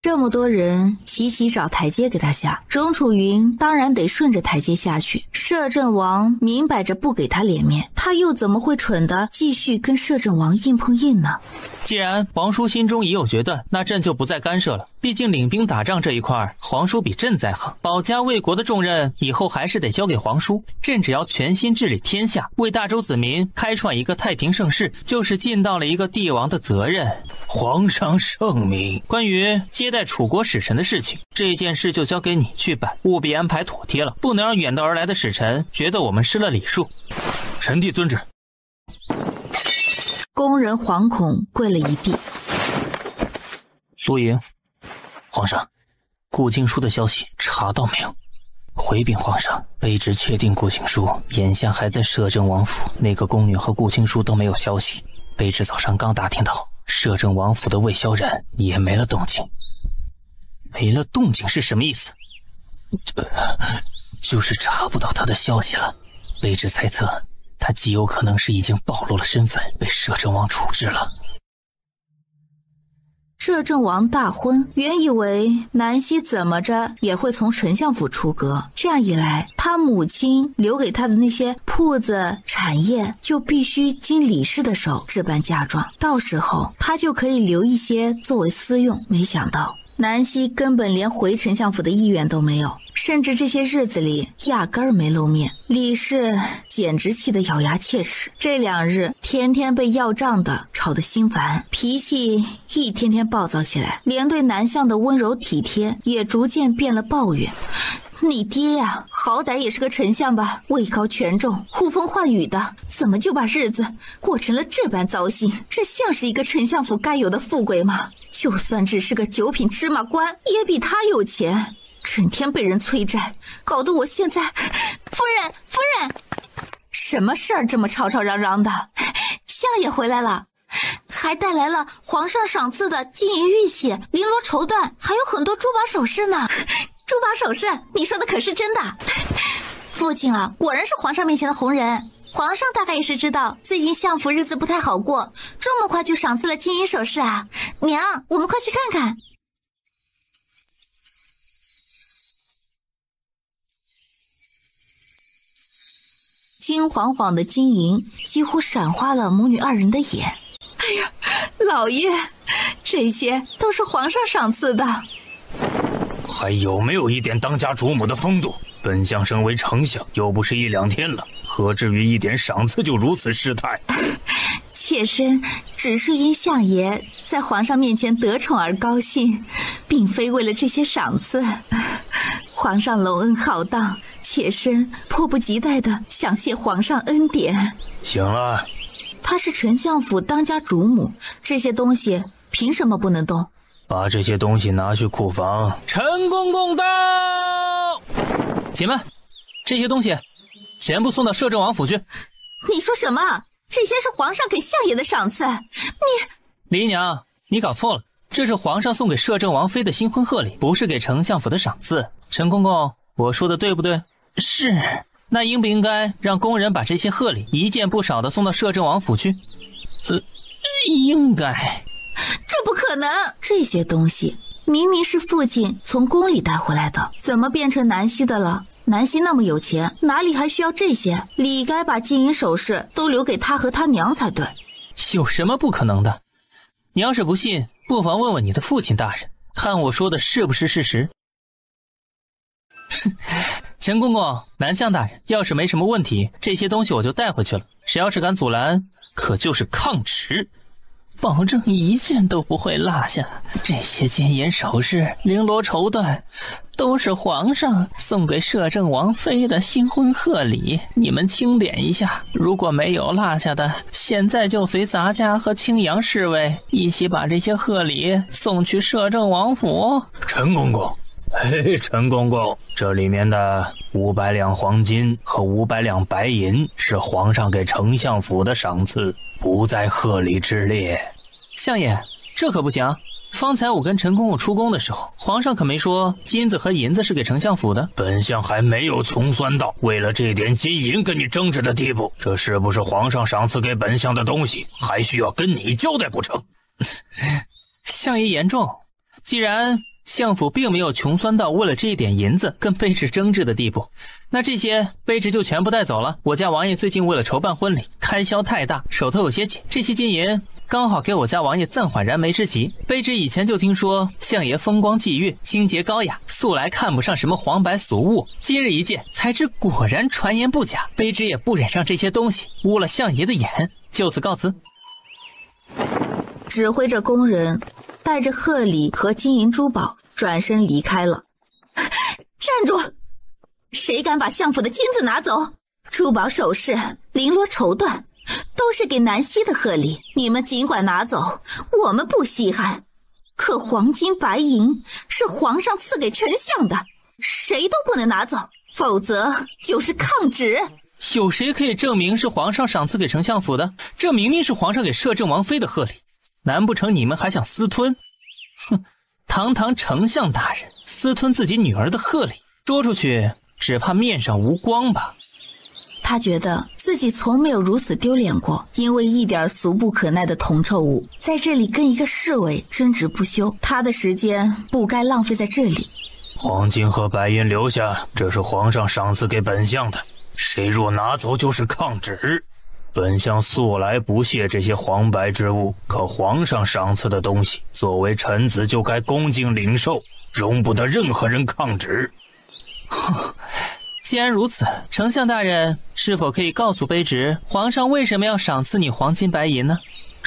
[SPEAKER 3] 这么多人齐齐找台阶给他下，荣楚云当然得顺着台阶下去。摄政王明摆着不给他脸面，他又怎么会蠢的继续跟摄政王硬碰硬呢？
[SPEAKER 2] 既然皇叔心中已有决断，那朕就不再干涉了。毕竟领兵打仗这一块，皇叔比朕在行，保家卫国的重任以后还是得交给皇叔。朕只要全心治理天下，为大周子民开创一个太平盛世，就是尽到了一个帝王的责任。
[SPEAKER 9] 皇上圣明。
[SPEAKER 2] 关于接待楚国使臣的事情，这件事就交给你去办，务必安排妥帖了，不能让远道而来的使臣觉得我们失了礼数。
[SPEAKER 9] 臣弟遵旨。
[SPEAKER 3] 宫人惶恐跪了一地。
[SPEAKER 4] 陆莹，皇上，顾庆书的消息查到没有？回禀皇上，卑职确定顾庆书眼下还在摄政王府，那个宫女和顾庆书都没有消息。卑职早上刚打听到，摄政王府的魏萧然也没了动静。
[SPEAKER 2] 没了动静是什么意思？
[SPEAKER 4] 就是查不到他的消息了。卑职猜测，他极有可能是已经暴露了身份，被摄政王处置了。
[SPEAKER 3] 摄政王大婚，原以为南希怎么着也会从丞相府出阁，这样一来，他母亲留给他的那些铺子产业就必须经李氏的手置办嫁妆，到时候他就可以留一些作为私用。没想到南希根本连回丞相府的意愿都没有，甚至这些日子里压根儿没露面。李氏简直气得咬牙切齿，这2日天天被要账的吵得心烦，脾气一天天暴躁起来，连对南相的温柔体贴也逐渐变了抱怨。你爹呀，好歹也是个丞相吧，位高权重，呼风唤雨的，怎么就把日子过成了这般糟心？这像是一个丞相府该有的富贵吗？就算只是个九品芝麻官，也比他有钱，整天被人催债，搞得我现在……夫人，什么事儿这么吵吵嚷嚷的？相爷回来了，还带来了皇上赏赐的金银玉玺、绫罗绸缎，还有很多珠宝首饰呢。珠宝首饰，你说的可是真的？父亲啊，果然是皇上面前的红人。皇上大概也是知道最近相府日子不太好过，这么快就赏赐了金银首饰啊！娘，我们快去看看。金晃晃的金银几乎闪花了母女二人的眼。哎呀，老爷，这些都是皇上赏赐的。
[SPEAKER 9] 还有没有一点当家主母的风度？本相身为丞相，又不是一两天了，何至于一点赏赐就如此失态？
[SPEAKER 3] 妾身只是因相爷在皇上面前得宠而高兴，并非为了这些赏赐。皇上隆恩浩荡，妾身迫不及待地想谢皇上恩典。
[SPEAKER 9] 行了，
[SPEAKER 3] 她是丞相府当家主母，这些东西凭什么不能动？
[SPEAKER 9] 把这些东西拿去库房。
[SPEAKER 2] 陈公公到！且慢，这些东西全部送到摄政王府去。
[SPEAKER 3] 你说什么？这些是皇上给相爷的赏赐？
[SPEAKER 2] 李娘，你搞错了，这是皇上送给摄政王妃的新婚贺礼，不是给丞相府的赏赐。陈公公，我说的对不对？
[SPEAKER 8] 是。
[SPEAKER 2] 那应不应该让工人把这些贺礼一件不少的送到摄政王府去？
[SPEAKER 8] 应该。
[SPEAKER 3] 这不可能！这些东西明明是父亲从宫里带回来的，怎么变成南希的了？南希那么有钱，哪里还需要这些？理该把金银首饰都留给他和他娘才对。
[SPEAKER 2] 有什么不可能的？你要是不信，不妨问问你的父亲大人，看我说的是不是事实。陈公公，南相大人，要是没什么问题，这些东西我就带回去了。谁要是敢阻拦，可就是抗旨。
[SPEAKER 8] 保证一件都不会落下。这些金银首饰、绫罗绸缎，都是皇上送给摄政王妃的新婚贺礼，你们清点一下，如果没有落下的，现在就随杂家和青阳侍卫一起把这些贺礼送去摄政王府。
[SPEAKER 9] 陈公公，陈公公，这里面的500两黄金和500两白银是皇上给丞相府的赏赐，不在贺礼之列。
[SPEAKER 2] 相爷，这可不行。方才我跟陈公公出宫的时候，皇上可没说金子和银子是给丞相府的。
[SPEAKER 9] 本相还没有穷酸到为了这点金银跟你争执的地步，这是不是皇上赏赐给本相的东西，还需要跟你交代不成？
[SPEAKER 2] 相爷言重，既然相府并没有穷酸到为了这一点银子跟卑职争执的地步，那这些卑职就全部带走了。我家王爷最近为了筹办婚礼，开销太大，手头有些紧，这些金银刚好给我家王爷暂缓燃眉之急。卑职以前就听说相爷风光霁月，清洁高雅，素来看不上什么黄白俗物，今日一见才知果然传言不假，卑职也不忍让这些东西污了相爷的眼，就此告辞。
[SPEAKER 3] 指挥着工人带着贺礼和金银珠宝转身离开了。站住！谁敢把相府的金子拿走？珠宝首饰、绫罗绸缎都是给南希的贺礼，你们尽管拿走，我们不稀罕。可黄金白银是皇上赐给丞相的，谁都不能拿走，否则就是抗旨。
[SPEAKER 2] 有谁可以证明是皇上赏赐给丞相府的？这明明是皇上给摄政王妃的贺礼，难不成你们还想私吞？哼，堂堂丞相大人私吞自己女儿的贺礼，说出去只怕面上无光吧。
[SPEAKER 3] 他觉得自己从没有如此丢脸过，因为一点俗不可耐的铜臭物，在这里跟一个侍卫争执不休，他的时间不该浪费在这里。
[SPEAKER 9] 黄金和白银留下，这是皇上赏赐给本相的，谁若拿走就是抗旨。本相素来不屑这些黄白之物，可皇上赏赐的东西，作为臣子就该恭敬领受，容不得任何人抗旨。
[SPEAKER 2] 既然如此，丞相大人是否可以告诉卑职，皇上为什么要赏赐你黄金白银呢？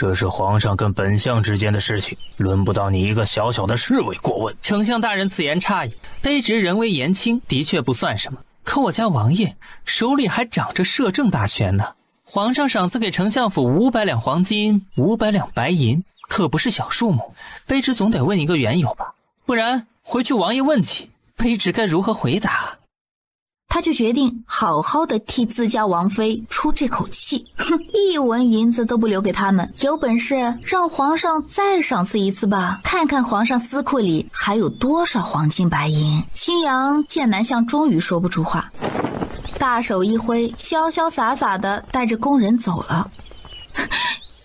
[SPEAKER 9] 这是皇上跟本相之间的事情，轮不到你一个小小的侍卫过问。
[SPEAKER 2] 丞相大人此言差矣，卑职人为言轻，的确不算什么。可我家王爷手里还掌着摄政大权呢，皇上赏赐给丞相府500两黄金，500两白银，可不是小数目。卑职总得问一个缘由吧，不然回去王爷问起，卑职该如何回答？
[SPEAKER 3] 他就决定好好的替自家王妃出这口气。哼，一文银子都不留给他们，有本事让皇上再赏赐一次吧，看看皇上司库里还有多少黄金白银。青阳见南向终于说不出话，大手一挥，潇潇洒洒的带着宫人走了。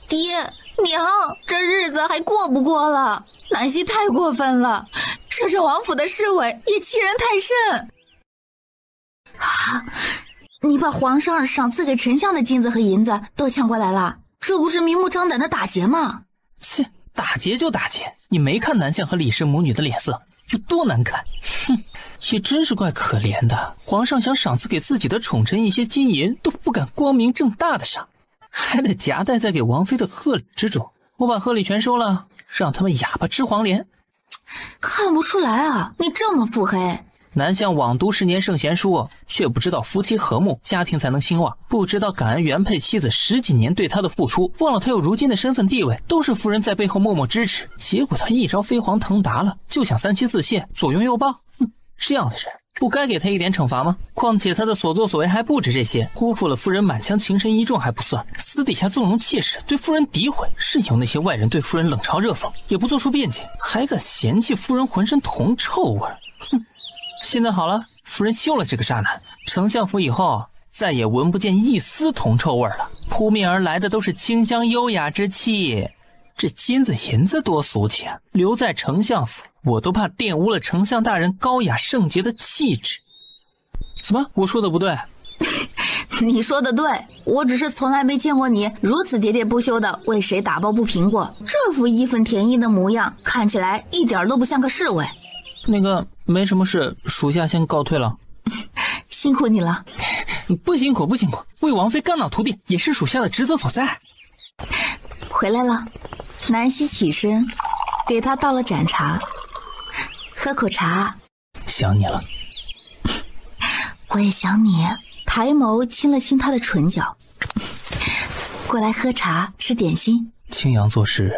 [SPEAKER 3] 爹娘，这日子还过不过了？南希太过分了，摄政王府的侍卫也欺人太甚。你把皇上赏赐给丞相的金子和银子都抢过来了，这不是明目张胆的打劫吗？
[SPEAKER 2] 切，打劫就打劫，你没看南向和李氏母女的脸色有多难看？哼，也真是怪可怜的，皇上想赏赐给自己的宠臣一些金银都不敢光明正大的赏，还得夹带在给王妃的贺礼之中。我把贺礼全收了，让他们哑巴吃黄连。
[SPEAKER 3] 看不出来啊，你这么腹黑。
[SPEAKER 2] 南向枉读10年圣贤书，却不知道夫妻和睦，家庭才能兴旺，不知道感恩原配妻子10几年对他的付出，忘了他有如今的身份地位，都是夫人在背后默默支持。结果他一朝飞黄腾达了，就想三妻四妾，左拥右抱。哼，这样的人不该给他一点惩罚吗？况且他的所作所为还不止这些，辜负了夫人满腔情深意重还不算，私底下纵容妾室，对夫人诋毁，任由那些外人对夫人冷嘲热讽，也不做出辩解，还敢嫌弃夫人浑身铜臭味。哼！现在好了，夫人休了这个渣男，丞相府以后再也闻不见一丝铜臭味了，扑面而来的都是清香优雅之气。这金子银子多俗气啊，留在丞相府我都怕玷污了丞相大人高雅圣洁的气质。怎么，我说的不对？
[SPEAKER 3] 你说的对，我只是从来没见过你如此喋喋不休的为谁打抱不平过，这副义愤填膺的模样看起来一点都不像个侍卫。
[SPEAKER 2] 那个没什么事，属下先告退了。
[SPEAKER 3] 辛苦你了。
[SPEAKER 2] 不辛苦不辛苦，为王妃肝脑涂地也是属下的职责所在。
[SPEAKER 3] 回来了。南希起身给他倒了盏茶，喝口茶。
[SPEAKER 2] 想你了。
[SPEAKER 3] 我也想你。抬眸亲了亲他的唇角。过来喝茶吃点心。
[SPEAKER 2] 青阳做事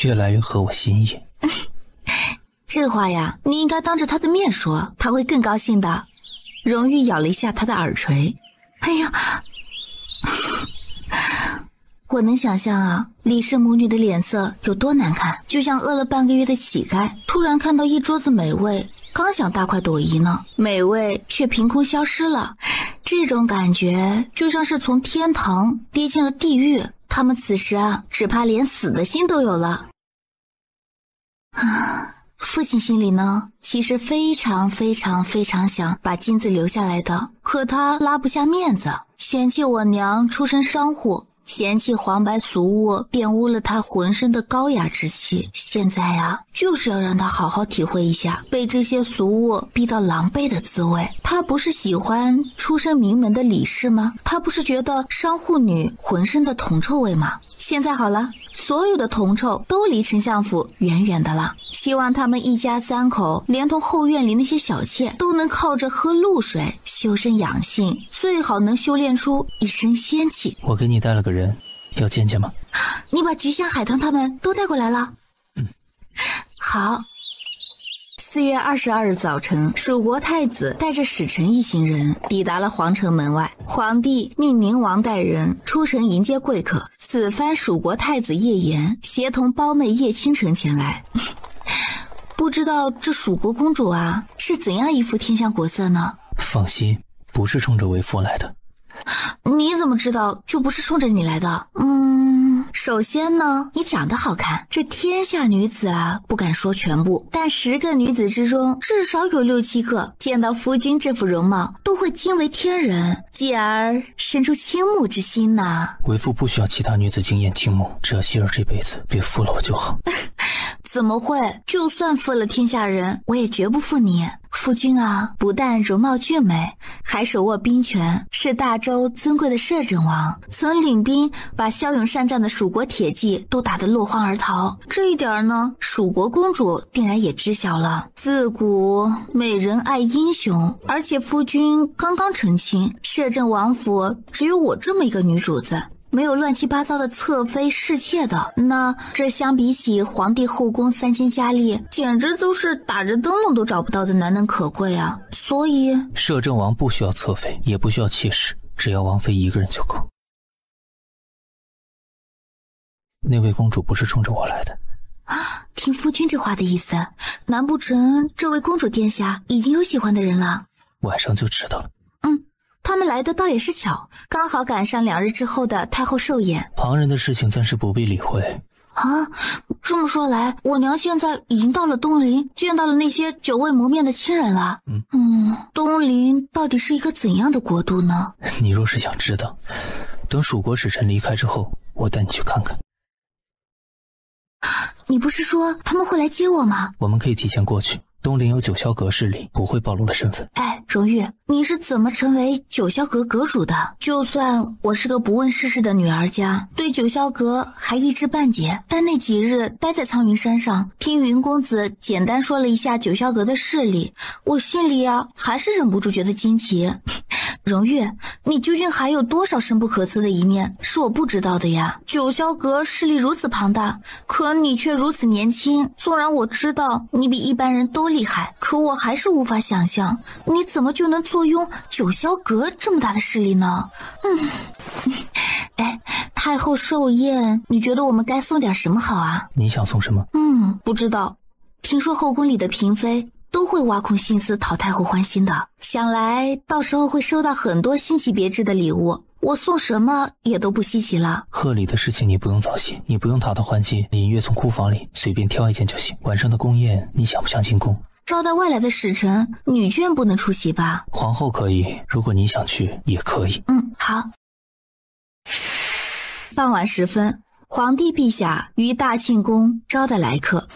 [SPEAKER 2] 越来越合我心意。
[SPEAKER 3] 这话呀，你应该当着他的面说，他会更高兴的。荣誉咬了一下他的耳垂。哎呀，我能想象啊，李氏母女的脸色有多难看，就像饿了半个月的乞丐，突然看到一桌子美味，刚想大快朵颐呢，美味却凭空消失了。这种感觉就像是从天堂跌进了地狱，他们此时啊，只怕连死的心都有了。父亲心里呢，其实非常非常非常想把金子留下来的，可他拉不下面子，嫌弃我娘出身商户，嫌弃黄白俗物玷污了他浑身的高雅之气。现在啊，就是要让他好好体会一下被这些俗物逼到狼狈的滋味。他不是喜欢出身名门的李氏吗？他不是觉得商户女浑身的铜臭味吗？现在好了，所有的铜臭都离丞相府远远的了。希望他们一家3口连同后院里那些小妾都能靠着喝露水修身养性，最好能修炼出一身仙气。
[SPEAKER 2] 我给你带了个人，要见见吗？
[SPEAKER 3] 你把菊香、海棠他们都带过来了？好。4月22日早晨，蜀国太子带着使臣一行人抵达了皇城门外，皇帝命宁王带人出城迎接贵客。此番蜀国太子叶岩协同胞妹叶倾城前来。不知道这蜀国公主啊是怎样一副天香国色呢？
[SPEAKER 2] 放心，不是冲着为夫来的。
[SPEAKER 3] 你怎么知道就不是冲着你来的？首先呢，你长得好看，这天下女子啊不敢说全部，但10个女子之中至少有6、7个见到夫君这副容貌都会惊为天人，继而生出倾慕之心呐。
[SPEAKER 2] 为夫不需要其他女子惊艳倾慕，只要希儿这辈子别负了我就好。
[SPEAKER 3] 怎么会？就算负了天下人，我也绝不负你。夫君啊，不但容貌俊美，还手握兵权，是大周尊贵的摄政王，曾领兵把骁勇善战的蜀国铁骑都打得落荒而逃。这一点呢，蜀国公主定然也知晓了。自古美人爱英雄，而且夫君刚刚成亲，摄政王府只有我这么一个女主子，没有乱七八糟的侧妃侍妾的，那这相比起皇帝后宫3000佳丽，简直就是打着灯笼都找不到的难能可贵啊！所以
[SPEAKER 4] 摄政王不需要侧妃，也不需要妾室，只要王妃一个人就够。那位公主不是冲着我来的
[SPEAKER 3] 啊！听夫君这话的意思，难不成这位公主殿下已经有喜欢的人了？
[SPEAKER 4] 晚上就知道了。
[SPEAKER 3] 他们来的倒也是巧，刚好赶上2日之后的太后寿宴。
[SPEAKER 4] 旁人的事情暂时不必理会。
[SPEAKER 3] 啊，这么说来，我娘现在已经到了东陵，见到了那些久未谋面的亲人了。东陵到底是一个怎样的国度呢？
[SPEAKER 4] 你若是想知道，等蜀国使臣离开之后，我带你去看看。
[SPEAKER 3] 你不是说他们会来接我吗？
[SPEAKER 4] 我们可以提前过去。东陵有九霄阁势力，不会暴露了身份。
[SPEAKER 3] 哎，荣玉，你是怎么成为九霄阁阁主的？就算我是个不问世事的女儿家，对九霄阁还一知半解，但那几日待在苍云山上，听云公子简单说了一下九霄阁的势力，我心里还是忍不住觉得惊奇。荣玉，你究竟还有多少深不可测的一面是我不知道的呀？九霄阁势力如此庞大，可你却如此年轻。纵然我知道你比一般人都厉害，可我还是无法想象你怎么就能坐拥九霄阁这么大的势力呢？哎，太后寿宴，你觉得我们该送点什么好啊？
[SPEAKER 4] 你想送什么？
[SPEAKER 3] 不知道。听说后宫里的嫔妃都会挖空心思讨太后欢心的，想来到时候会收到很多新奇别致的礼物，我送什么也都不稀奇了。
[SPEAKER 4] 贺礼的事情你不用操心，你不用讨她欢心，银月从库房里随便挑一件就行。晚上的宫宴你想不想进宫？
[SPEAKER 3] 招待外来的使臣，女眷不能出席吧？
[SPEAKER 4] 皇后可以，如果你想去也可以。
[SPEAKER 3] 好。傍晚时分，皇帝陛下于大庆宫招待来客。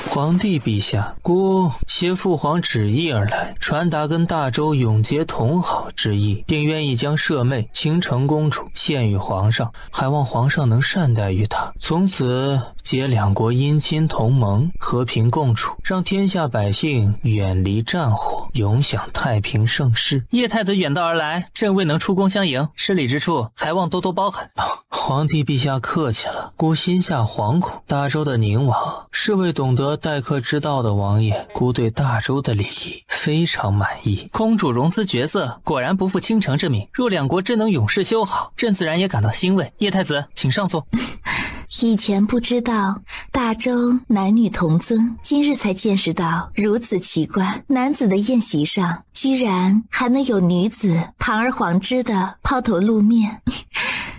[SPEAKER 4] 皇帝陛下，孤携父皇旨意而来，传达跟大周永结同好之意，并愿意将舍妹倾城公主献与皇上，还望皇上能善待于她，从此结两国姻亲同盟，和平共处，让天下百姓远离战火，永享太平盛世。
[SPEAKER 8] 叶太子远道而来，朕未能出宫相迎，失礼之处还望多多包涵。
[SPEAKER 4] 皇帝陛下客气了，孤心下惶恐。大周的宁王是位懂得待客之道的王爷，孤对大周的礼仪非常满意。
[SPEAKER 8] 公主容姿绝色，果然不负倾城之名。若两国真能永世修好，朕自然也感到欣慰。叶太子，请上座。
[SPEAKER 3] 以前不知道大周男女同尊，今日才见识到如此奇观。男子的宴席上居然还能有女子堂而皇之的抛头露面，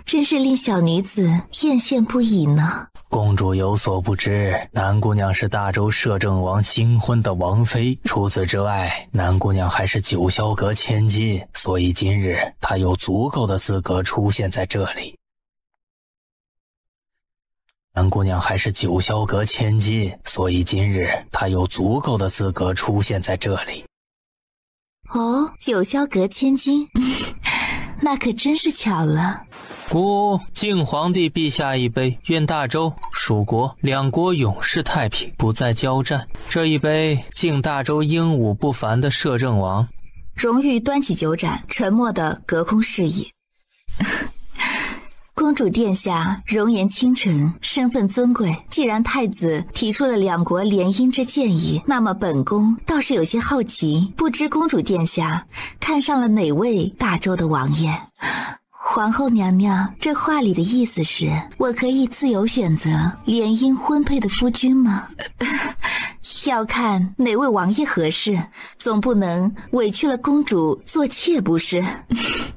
[SPEAKER 3] 真是令小女子艳羡不已呢。
[SPEAKER 4] 公主有所不知，南姑娘是大周摄政王新婚的王妃，除此之外，南姑娘还是九霄阁千金，所以今日她有足够的资格出现在这里。南姑娘还是九霄阁千金，所以今日她有足够的资格出现在这里。
[SPEAKER 3] 哦，九霄阁千金，那可真是巧了。
[SPEAKER 4] 孤敬皇帝陛下一杯，愿大周、蜀国两国永世太平，不再交战。这一杯敬大周英武不凡的摄政王。
[SPEAKER 3] 荣玉端起酒盏，沉默地隔空示意。公主殿下容颜倾城，身份尊贵，既然太子提出了两国联姻之建议，那么本宫倒是有些好奇，不知公主殿下看上了哪位大周的王爷？皇后娘娘，这话里的意思是我可以自由选择联姻婚配的夫君吗？要看哪位王爷合适，总不能委屈了公主做妾不是？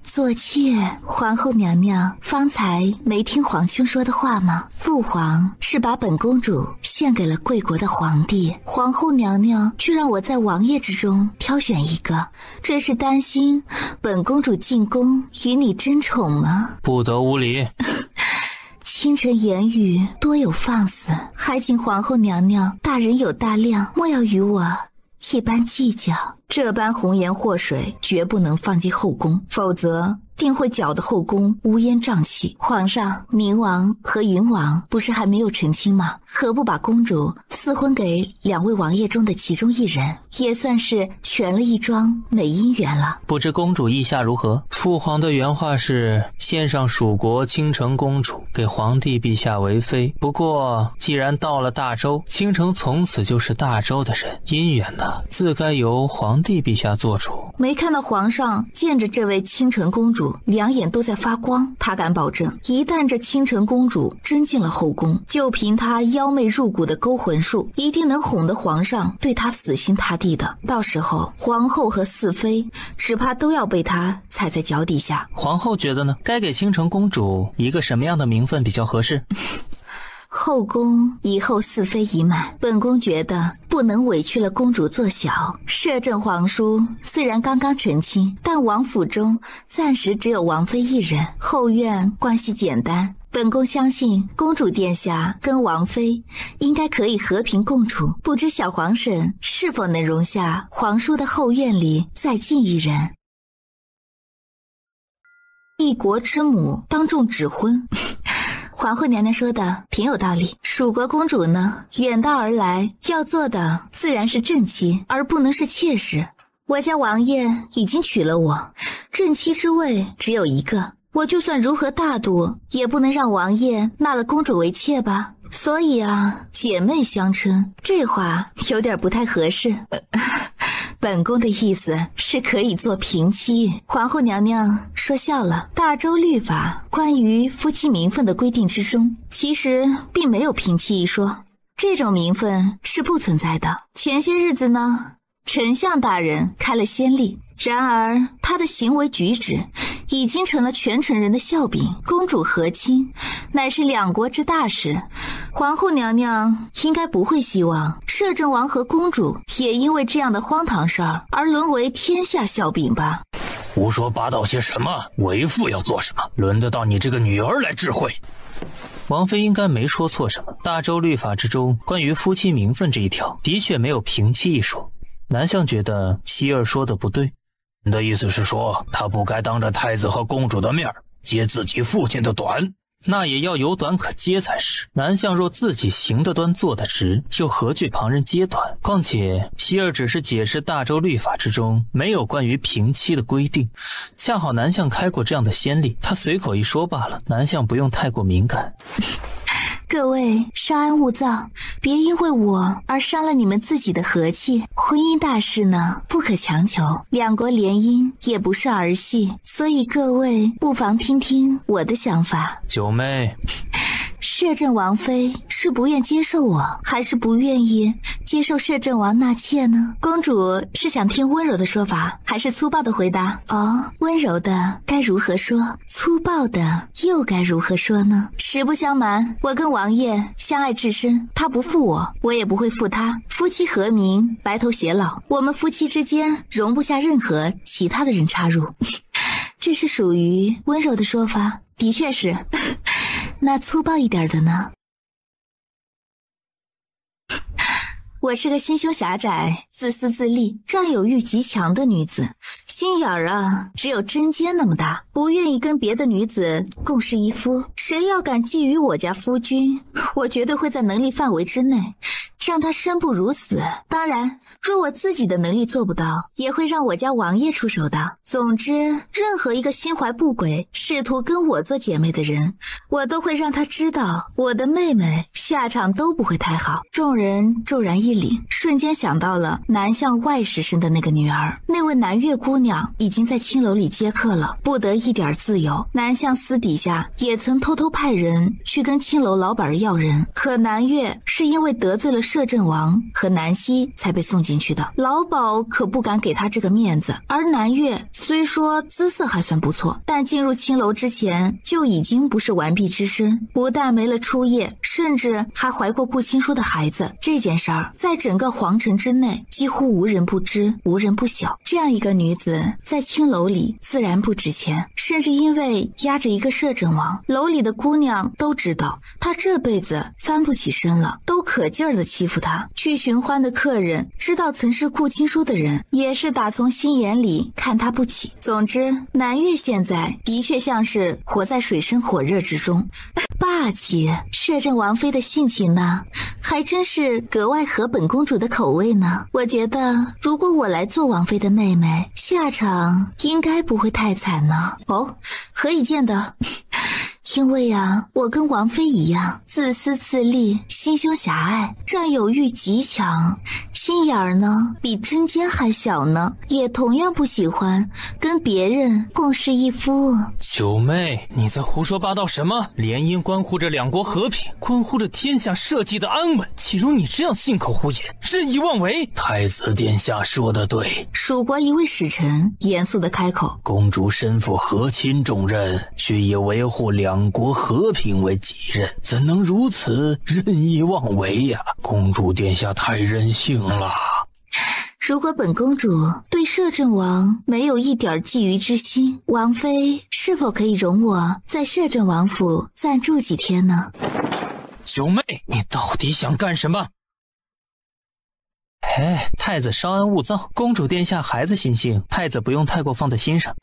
[SPEAKER 3] 做妾，皇后娘娘方才没听皇兄说的话吗？父皇是把本公主献给了贵国的皇帝，皇后娘娘却让我在王爷之中挑选一个，这是担心本公主进宫与你争宠吗？
[SPEAKER 4] 不得无礼。
[SPEAKER 3] 清晨言语多有放肆，还请皇后娘娘大人有大量，莫要与我一般计较。这般红颜祸水绝不能放进后宫，否则定会搅得后宫乌烟瘴气。皇上，宁王和云王不是还没有成亲吗？何不把公主赐婚给2位王爷中的其中一人，也算是全了一桩美姻缘了。
[SPEAKER 2] 不知公主意下如何？
[SPEAKER 4] 父皇的原话是献上蜀国倾城公主给皇帝陛下为妃，不过既然到了大周，倾城从此就是大周的人，姻缘呢，自该由皇帝陛下做主。
[SPEAKER 3] 没看到皇上见着这位倾城公主两眼都在发光，他敢保证，一旦这倾城公主真进了后宫，就凭她妖媚入骨的勾魂术，一定能哄得皇上对她死心塌地的。到时候皇后和四妃只怕都要被她踩在脚底下。
[SPEAKER 2] 皇后觉得呢？该给倾城公主一个什么样的名分比较合适？
[SPEAKER 3] 后宫以后四妃已满，本宫觉得不能委屈了公主做小。摄政皇叔虽然刚刚成亲，但王府中暂时只有王妃一人，后院关系简单，本宫相信公主殿下跟王妃应该可以和平共处。不知小皇婶是否能容下皇叔的后院里再进一人？一国之母当众指婚皇后娘娘说的挺有道理。蜀国公主呢，远道而来，要做的自然是正妻，而不能是妾室。我家王爷已经娶了我，正妻之位只有一个，我就算如何大度，也不能让王爷纳了公主为妾吧。所以啊，姐妹相称，这话有点不太合适。本宫的意思是可以做平妻。皇后娘娘说笑了，大周律法关于夫妻名分的规定之中，其实并没有平妻一说，这种名分是不存在的。前些日子呢，丞相大人开了先例，然而他的行为举止已经成了全城人的笑柄。公主和亲乃是两国之大事，皇后娘娘应该不会希望摄政王和公主也因为这样的荒唐事儿而沦为天下笑柄吧。
[SPEAKER 9] 胡说八道些什么？为父要做什么？轮得到你这个女儿来智慧？
[SPEAKER 2] 王妃应该没说错什么。大周律法之中关于夫妻名分这一条的确没有平妻一说。南相觉得希儿说的不对。
[SPEAKER 9] 你的意思是说，他不该当着太子和公主的面揭自己父亲的短？
[SPEAKER 2] 那也要有短可揭才是。南相若自己行得端坐得直，又何惧旁人揭短？况且希儿只是解释大周律法之中没有关于平妻的规定，恰好南相开过这样的先例，他随口一说罢了，南相不用太过敏感。
[SPEAKER 3] 各位稍安勿躁，别因为我而伤了你们自己的和气。婚姻大事呢，不可强求，两国联姻也不是儿戏，所以各位不妨听听我的想法。
[SPEAKER 4] 九妹，
[SPEAKER 3] 摄政王妃是不愿接受我，还是不愿意接受摄政王纳妾呢？公主是想听温柔的说法，还是粗暴的回答？哦，温柔的该如何说，粗暴的又该如何说呢？实不相瞒，我跟王爷相爱至深，他不负我，我也不会负他。夫妻和鸣，白头偕老，我们夫妻之间容不下任何其他的人插入。这是属于温柔的说法，的确是。那粗暴一点的呢？我是个心胸狭窄、自私自利、占有欲极强的女子，心眼儿啊，只有针尖那么大，不愿意跟别的女子共侍一夫。谁要敢觊觎我家夫君，我绝对会在能力范围之内让他生不如死。当然，若我自己的能力做不到，也会让我家王爷出手的。总之，任何一个心怀不轨、试图跟我做姐妹的人，我都会让他知道，我的妹妹下场都不会太好。众人骤然一凛，瞬间想到了南向外室生的那个女儿。那位南越姑娘已经在青楼里接客了，不得一点自由。南向私底下也曾偷偷派人去跟青楼老板要人，可南越是因为得罪了摄政王和南希才被送进去的。老鸨可不敢给他这个面子，而南越虽说姿色还算不错，但进入青楼之前就已经不是完璧之身，不但没了初夜，甚至还怀过顾青书的孩子。这件事儿在整个皇城之内几乎无人不知，无人不晓。这样一个女子在青楼里自然不值钱，甚至因为压着一个摄政王，楼里的姑娘都知道她这辈子翻不起身了，都可劲儿地欺负她。去寻欢的客人知道曾是顾青书的人，也是打从心眼里看她不起。总之，南越现在的确像是活在水深火热之中，霸气。摄政王妃的性情呢，还真是格外合本公主的口味呢。我觉得如果我来做王妃的妹妹，下场应该不会太惨呢。哦，何以见得？因为啊，我跟王妃一样，自私自利，心胸狭隘，占有欲极强，心眼儿呢比针尖还小呢，也同样不喜欢跟别人共侍一夫。
[SPEAKER 4] 九妹，你在胡说八道什么？联姻关乎着两国和平，关乎着天下社稷的安稳，岂容你这样信口胡言，任意妄为？太子殿下说得对。
[SPEAKER 3] 蜀国一位使臣严肃地开口：
[SPEAKER 9] 公主身负和亲重任，却以维护两国和平为己任，怎能如此任意妄为呀？公主殿下太任性了。
[SPEAKER 3] 如果本公主对摄政王没有一点觊觎之心，王妃是否可以容我在摄政王府暂住几天呢？
[SPEAKER 4] 九妹，你到底想干什么？
[SPEAKER 8] 哎，太子稍安勿躁，公主殿下孩子心性，太子不用太过放在心上。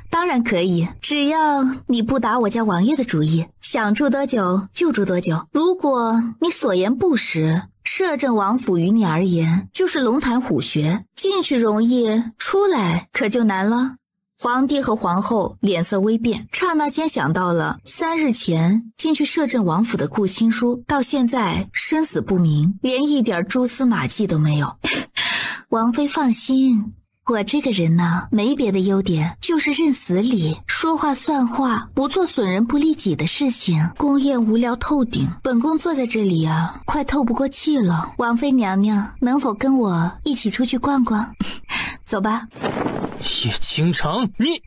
[SPEAKER 3] 当然可以，只要你不打我家王爷的主意，想住多久就住多久。如果你所言不实，摄政王府于你而言就是龙潭虎穴，进去容易，出来可就难了。皇帝和皇后脸色微变，刹那间想到了3日前进去摄政王府的顾青书，到现在生死不明，连一点蛛丝马迹都没有。王妃放心，我这个人呢，没别的优点，就是认死理，说话算话，不做损人不利己的事情。宫宴无聊透顶，本宫坐在这里啊，快透不过气了。王妃娘娘能否跟我一起出去逛逛？走吧。
[SPEAKER 4] 叶倾城，你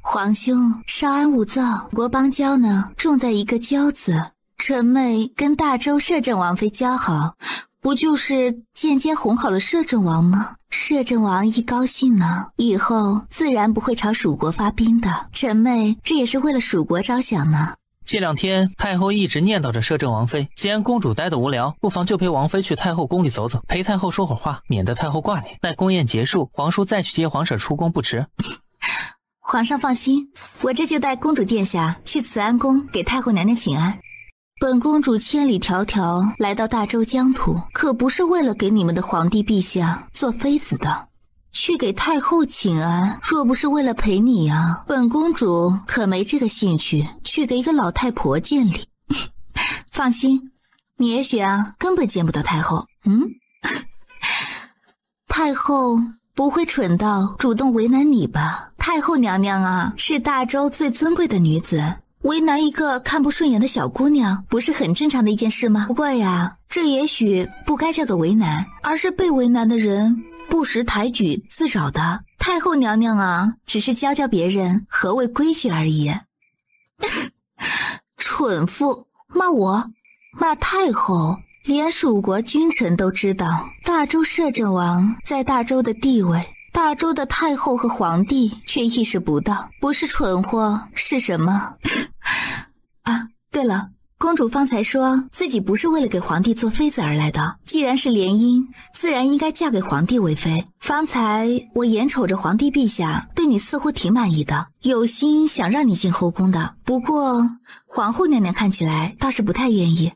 [SPEAKER 3] 皇兄稍安勿躁，国邦交呢，重在一个交字。臣妹跟大周摄政王妃交好，不就是间接哄好了摄政王吗？摄政王一高兴呢，以后自然不会朝蜀国发兵的。臣妹这也是为了蜀国着想呢。
[SPEAKER 8] 这2天太后一直念叨着摄政王妃，既然公主待得无聊，不妨就陪王妃去太后宫里走走，陪太后说会儿话，免得太后挂念。待宫宴结束，皇叔再去接皇婶出宫不迟。
[SPEAKER 3] 皇上放心，我这就带公主殿下去慈安宫给太后娘娘请安。本公主千里迢迢来到大周疆土，可不是为了给你们的皇帝陛下做妃子的。去给太后请安，若不是为了陪你啊，本公主可没这个兴趣去给一个老太婆见礼。放心，你也许啊根本见不到太后。太后不会蠢到主动为难你吧？太后娘娘啊，是大周最尊贵的女子，为难一个看不顺眼的小姑娘，不是很正常的一件事吗？不过呀，这也许不该叫做为难，而是被为难的人不识抬举自找的。太后娘娘啊，只是教教别人何谓规矩而已。蠢妇，骂我？骂太后？连蜀国君臣都知道大周摄政王在大周的地位，大周的太后和皇帝却意识不到，不是蠢货是什么？啊，对了，公主方才说自己不是为了给皇帝做妃子而来的，既然是联姻，自然应该嫁给皇帝为妃。方才我眼瞅着皇帝陛下对你似乎挺满意的，有心想让你进后宫的，不过皇后娘娘看起来倒是不太愿意。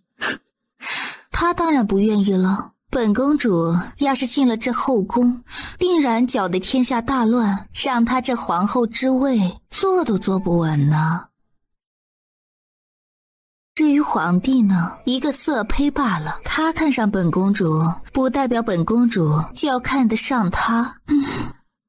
[SPEAKER 3] 她当然不愿意了，本公主要是进了这后宫，定然搅得天下大乱，让她这皇后之位坐都坐不稳呢。至于皇帝呢，一个色胚罢了，他看上本公主，不代表本公主就要看得上他。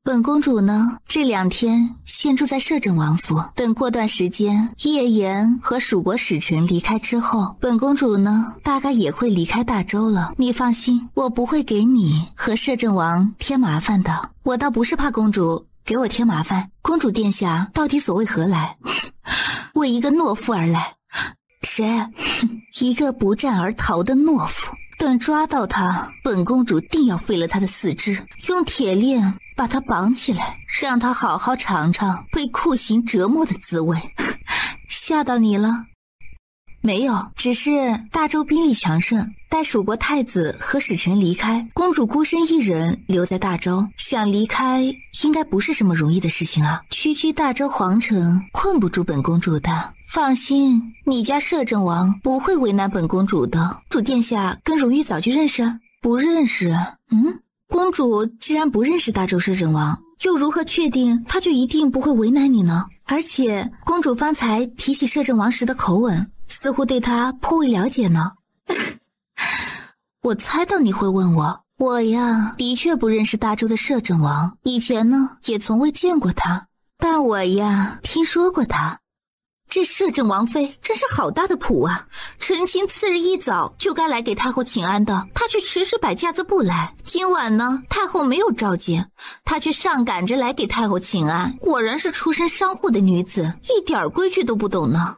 [SPEAKER 3] 本公主呢，这2天先住在摄政王府，等过段时间叶岩和蜀国使臣离开之后，本公主呢，大概也会离开大周了。你放心，我不会给你和摄政王添麻烦的。我倒不是怕公主给我添麻烦，公主殿下到底所为何来？为一个懦夫而来。谁？一个不战而逃的懦夫。等抓到他，本公主定要废了他的四肢，用铁链把他绑起来，让他好好尝尝被酷刑折磨的滋味。吓到你了？没有，只是大周兵力强盛，待蜀国太子和使臣离开，公主孤身一人留在大周，想离开应该不是什么容易的事情啊。区区大周皇城困不住本公主的。放心，你家摄政王不会为难本公主的。主殿下跟荣玉早就认识？不认识。公主既然不认识大周摄政王，又如何确定他就一定不会为难你呢？而且公主方才提起摄政王时的口吻，似乎对他颇为了解呢。我猜到你会问我，我呀的确不认识大周的摄政王，以前呢也从未见过他，但我呀听说过他。这摄政王妃真是好大的谱啊！陈情次日一早就该来给太后请安的，她却迟迟摆架子不来。今晚呢，太后没有召见，她却上赶着来给太后请安。果然是出身商户的女子，一点规矩都不懂呢。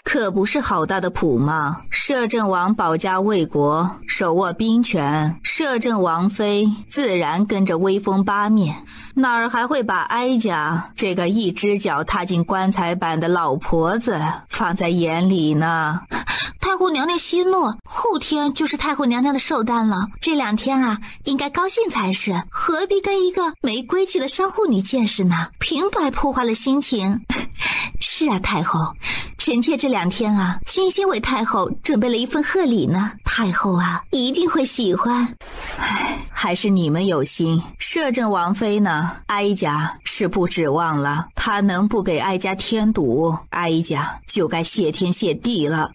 [SPEAKER 3] 可不是好大的谱吗？摄政王保家卫国，手握兵权，摄政王妃自然跟着威风八面，哪儿还会把哀家这个一只脚踏进棺材板的老婆子放在眼里呢？太后娘娘息怒，后天就是太后娘娘的寿诞了，这2天啊，应该高兴才是，何必跟一个没规矩的商户女见识呢？平白破坏了心情。是啊，太后，臣妾这2天啊，精心为太后准备了一份贺礼呢，太后啊，一定会喜欢。还是你们有心，摄政王妃呢，哀家是不指望了，她能不给哀家添堵，哀家就该谢天谢地了。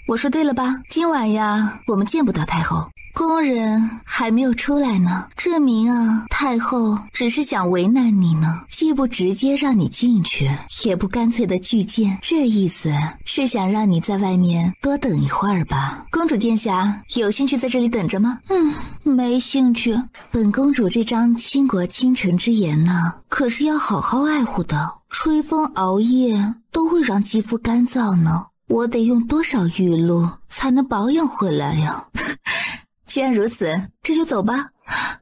[SPEAKER 3] 我说对了吧？今晚呀，我们见不到太后，宫人还没有出来呢，证明啊，太后只是想为难你呢，既不直接让你进去，也不干脆的拒见，这意思是想让你在外面多等一会儿吧？公主殿下有兴趣在这里等着吗？没兴趣。本公主这张倾国倾城之言呢，可是要好好爱护的，吹风熬夜都会让肌肤干燥呢，我得用多少玉露才能保养回来呀？既然如此，这就走吧。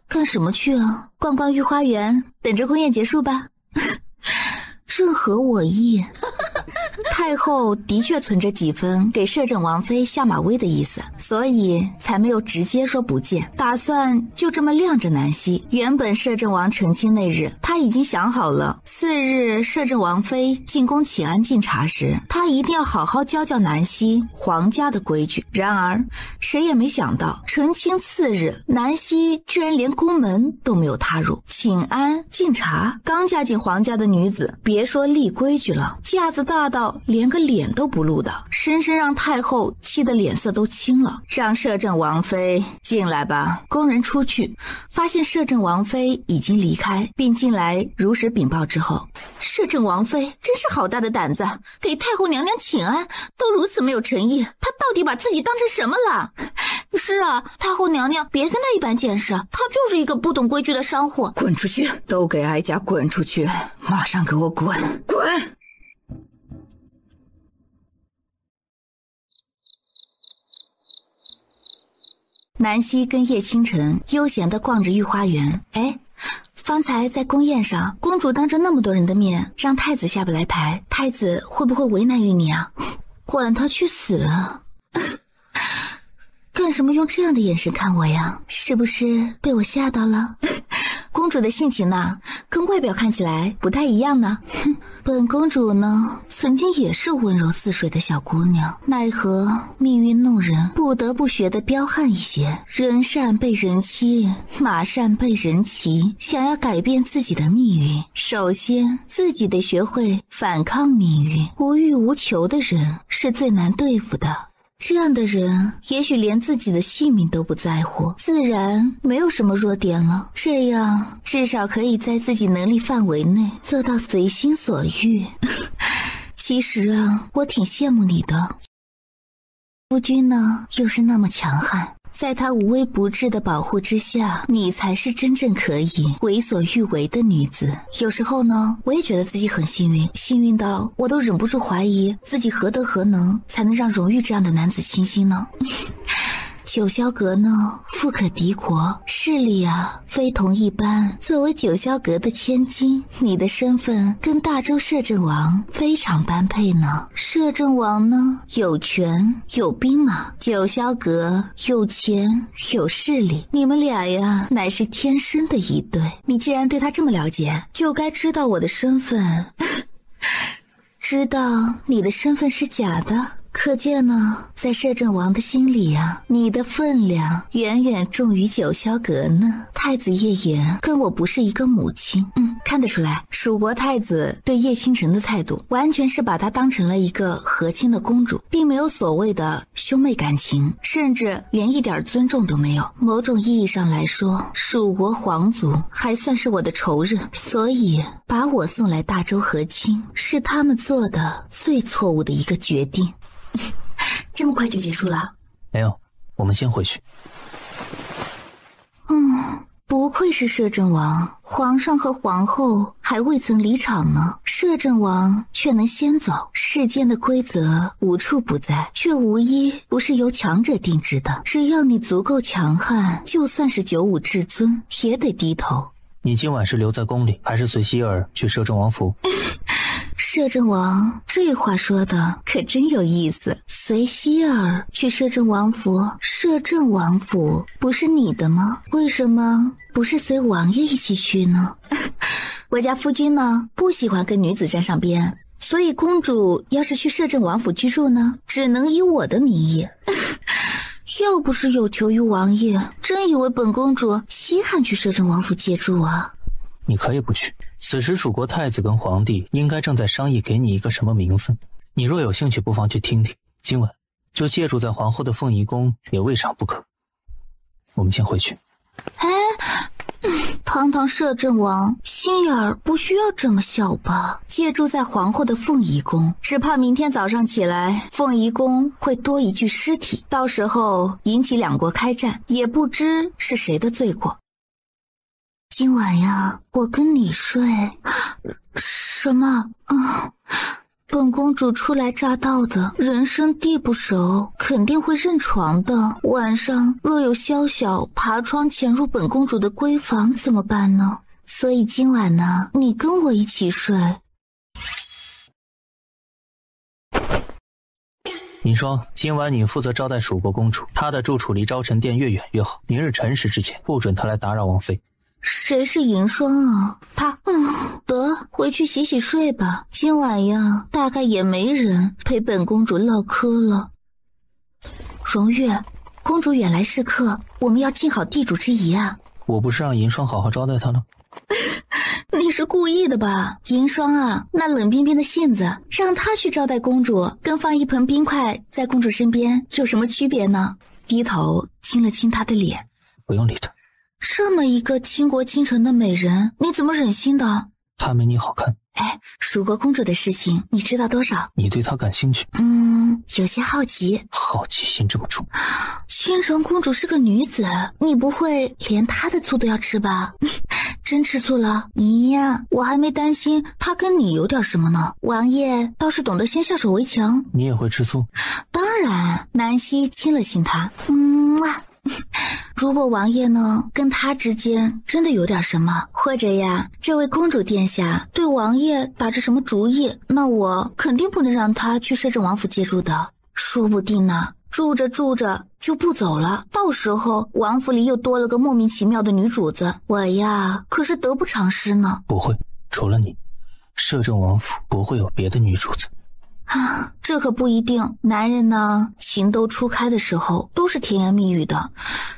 [SPEAKER 3] 干什么去啊？逛逛御花园，等着宫宴结束吧。正合我意。太后的确存着几分给摄政王妃下马威的意思，所以才没有直接说不见，打算就这么晾着南希。原本摄政王成亲那日，他已经想好了，4日摄政王妃进宫请安进茶时，他一定要好好教教南希皇家的规矩。然而谁也没想到，成亲次日，南希居然连宫门都没有踏入，请安进茶。刚嫁进皇家的女子，别说立规矩了，架子大到连个脸都不露的，深深让太后气得脸色都青了。让摄政王妃进来吧。宫人出去，发现摄政王妃已经离开，并进来如实禀报之后，摄政王妃真是好大的胆子，给太后娘娘请安都如此没有诚意，她到底把自己当成什么了？是啊，太后娘娘别跟她一般见识，她就是一个不懂规矩的商户。滚出去！都给哀家滚出去！马上给我滚！滚！南希跟叶倾城悠闲地逛着御花园。方才在宫宴上，公主当着那么多人的面让太子下不来台，太子会不会为难于你啊？管他去死啊！干什么用这样的眼神看我呀？是不是被我吓到了？公主的性情呢，跟外表看起来不太一样呢。本公主呢，曾经也是温柔似水的小姑娘，奈何命运弄人，不得不学得彪悍一些。人善被人欺，马善被人骑。想要改变自己的命运，首先自己得学会反抗命运。无欲无求的人是最难对付的。这样的人也许连自己的性命都不在乎，自然没有什么弱点了。这样至少可以在自己能力范围内做到随心所欲。其实啊，我挺羡慕你的。夫君呢，又是那么强悍，在他无微不至的保护之下，你才是真正可以为所欲为的女子。有时候呢，我也觉得自己很幸运，幸运到我都忍不住怀疑自己何德何能，才能让荣誉这样的男子倾心呢？九霄阁呢，富可敌国，势力啊非同一般。作为九霄阁的千金，你的身份跟大周摄政王非常般配呢。摄政王呢，有权有兵马，九霄阁有钱有势力，你们俩呀乃是天生的一对。你既然对他这么了解，就该知道我的身份知道你的身份是假的，可见呢，在摄政王的心里啊，你的分量远远重于九霄阁呢。太子叶颜跟我不是一个母亲，看得出来，蜀国太子对叶倾城的态度，完全是把她当成了一个和亲的公主，并没有所谓的兄妹感情，甚至连一点尊重都没有。某种意义上来说，蜀国皇族还算是我的仇人，所以把我送来大周和亲，是他们做的最错误的一个决定。这么快就结束了？
[SPEAKER 4] 没有，我们先回去。
[SPEAKER 3] 不愧是摄政王，皇上和皇后还未曾离场呢，摄政王却能先走。世间的规则无处不在，却无一不是由强者定制的。只要你足够强悍，就算是九五至尊也得低头。
[SPEAKER 4] 你今晚是留在宫里，还是随希儿去摄政王府？
[SPEAKER 3] 摄政王，这话说的可真有意思。随希儿去摄政王府，摄政王府不是你的吗？为什么不是随王爷一起去呢？我家夫君呢，不喜欢跟女子沾上边，所以公主要是去摄政王府居住呢，只能以我的名义。要不是有求于王爷，真以为本公主稀罕去摄政王府借住啊？
[SPEAKER 4] 你可以不去。此时蜀国太子跟皇帝应该正在商议给你一个什么名字，你若有兴趣，不妨去听听。今晚就借住在皇后的凤仪宫也未尝不可。我们先回去。
[SPEAKER 3] 堂堂摄政王，心眼儿不需要这么小吧？借住在皇后的凤仪宫，只怕明天早上起来，凤仪宫会多一具尸体，到时候引起两国开战，也不知是谁的罪过。今晚呀，我跟你睡。什么？本公主初来乍到的，人生地不熟，肯定会认床的。晚上若有宵小爬窗潜入本公主的闺房怎么办呢？所以今晚呢，你跟我一起睡。
[SPEAKER 4] 尹霜，今晚你负责招待蜀国公主，她的住处离昭臣殿越远越好。明日辰时之前，不准她来打扰王妃。
[SPEAKER 3] 谁是银霜啊？他得回去洗洗睡吧。今晚呀，大概也没人陪本公主唠嗑了。荣月，公主远来是客，我们要尽好地主之谊啊。
[SPEAKER 4] 我不是让银霜好好招待她了？
[SPEAKER 3] 你是故意的吧？银霜啊，那冷冰冰的性子，让她去招待公主，跟放一盆冰块在公主身边有什么区别呢？低头亲了亲她的脸。
[SPEAKER 4] 不用理她。
[SPEAKER 3] 这么一个倾国倾城的美人，你怎么忍心的？
[SPEAKER 4] 她没你好看。
[SPEAKER 3] 蜀国公主的事情你知道多少？
[SPEAKER 4] 你对她感兴趣？
[SPEAKER 3] 有些好奇。
[SPEAKER 4] 好奇心这么重？
[SPEAKER 3] 倾城公主是个女子，你不会连她的醋都要吃吧？真吃醋了？你呀，我还没担心她跟你有点什么呢。王爷倒是懂得先下手为强。
[SPEAKER 4] 你也会吃醋？
[SPEAKER 3] 当然。南希亲了亲她。如果王爷呢跟他之间真的有点什么，或者呀这位公主殿下对王爷打着什么主意，那我肯定不能让他去摄政王府借住的。说不定呢住着住着就不走了，到时候王府里又多了个莫名其妙的女主子，我呀可是得不偿失呢。
[SPEAKER 4] 不会，除了你，摄政王府不会有别的女主子。
[SPEAKER 3] 啊，这可不一定。男人呢，情窦初开的时候都是甜言蜜语的，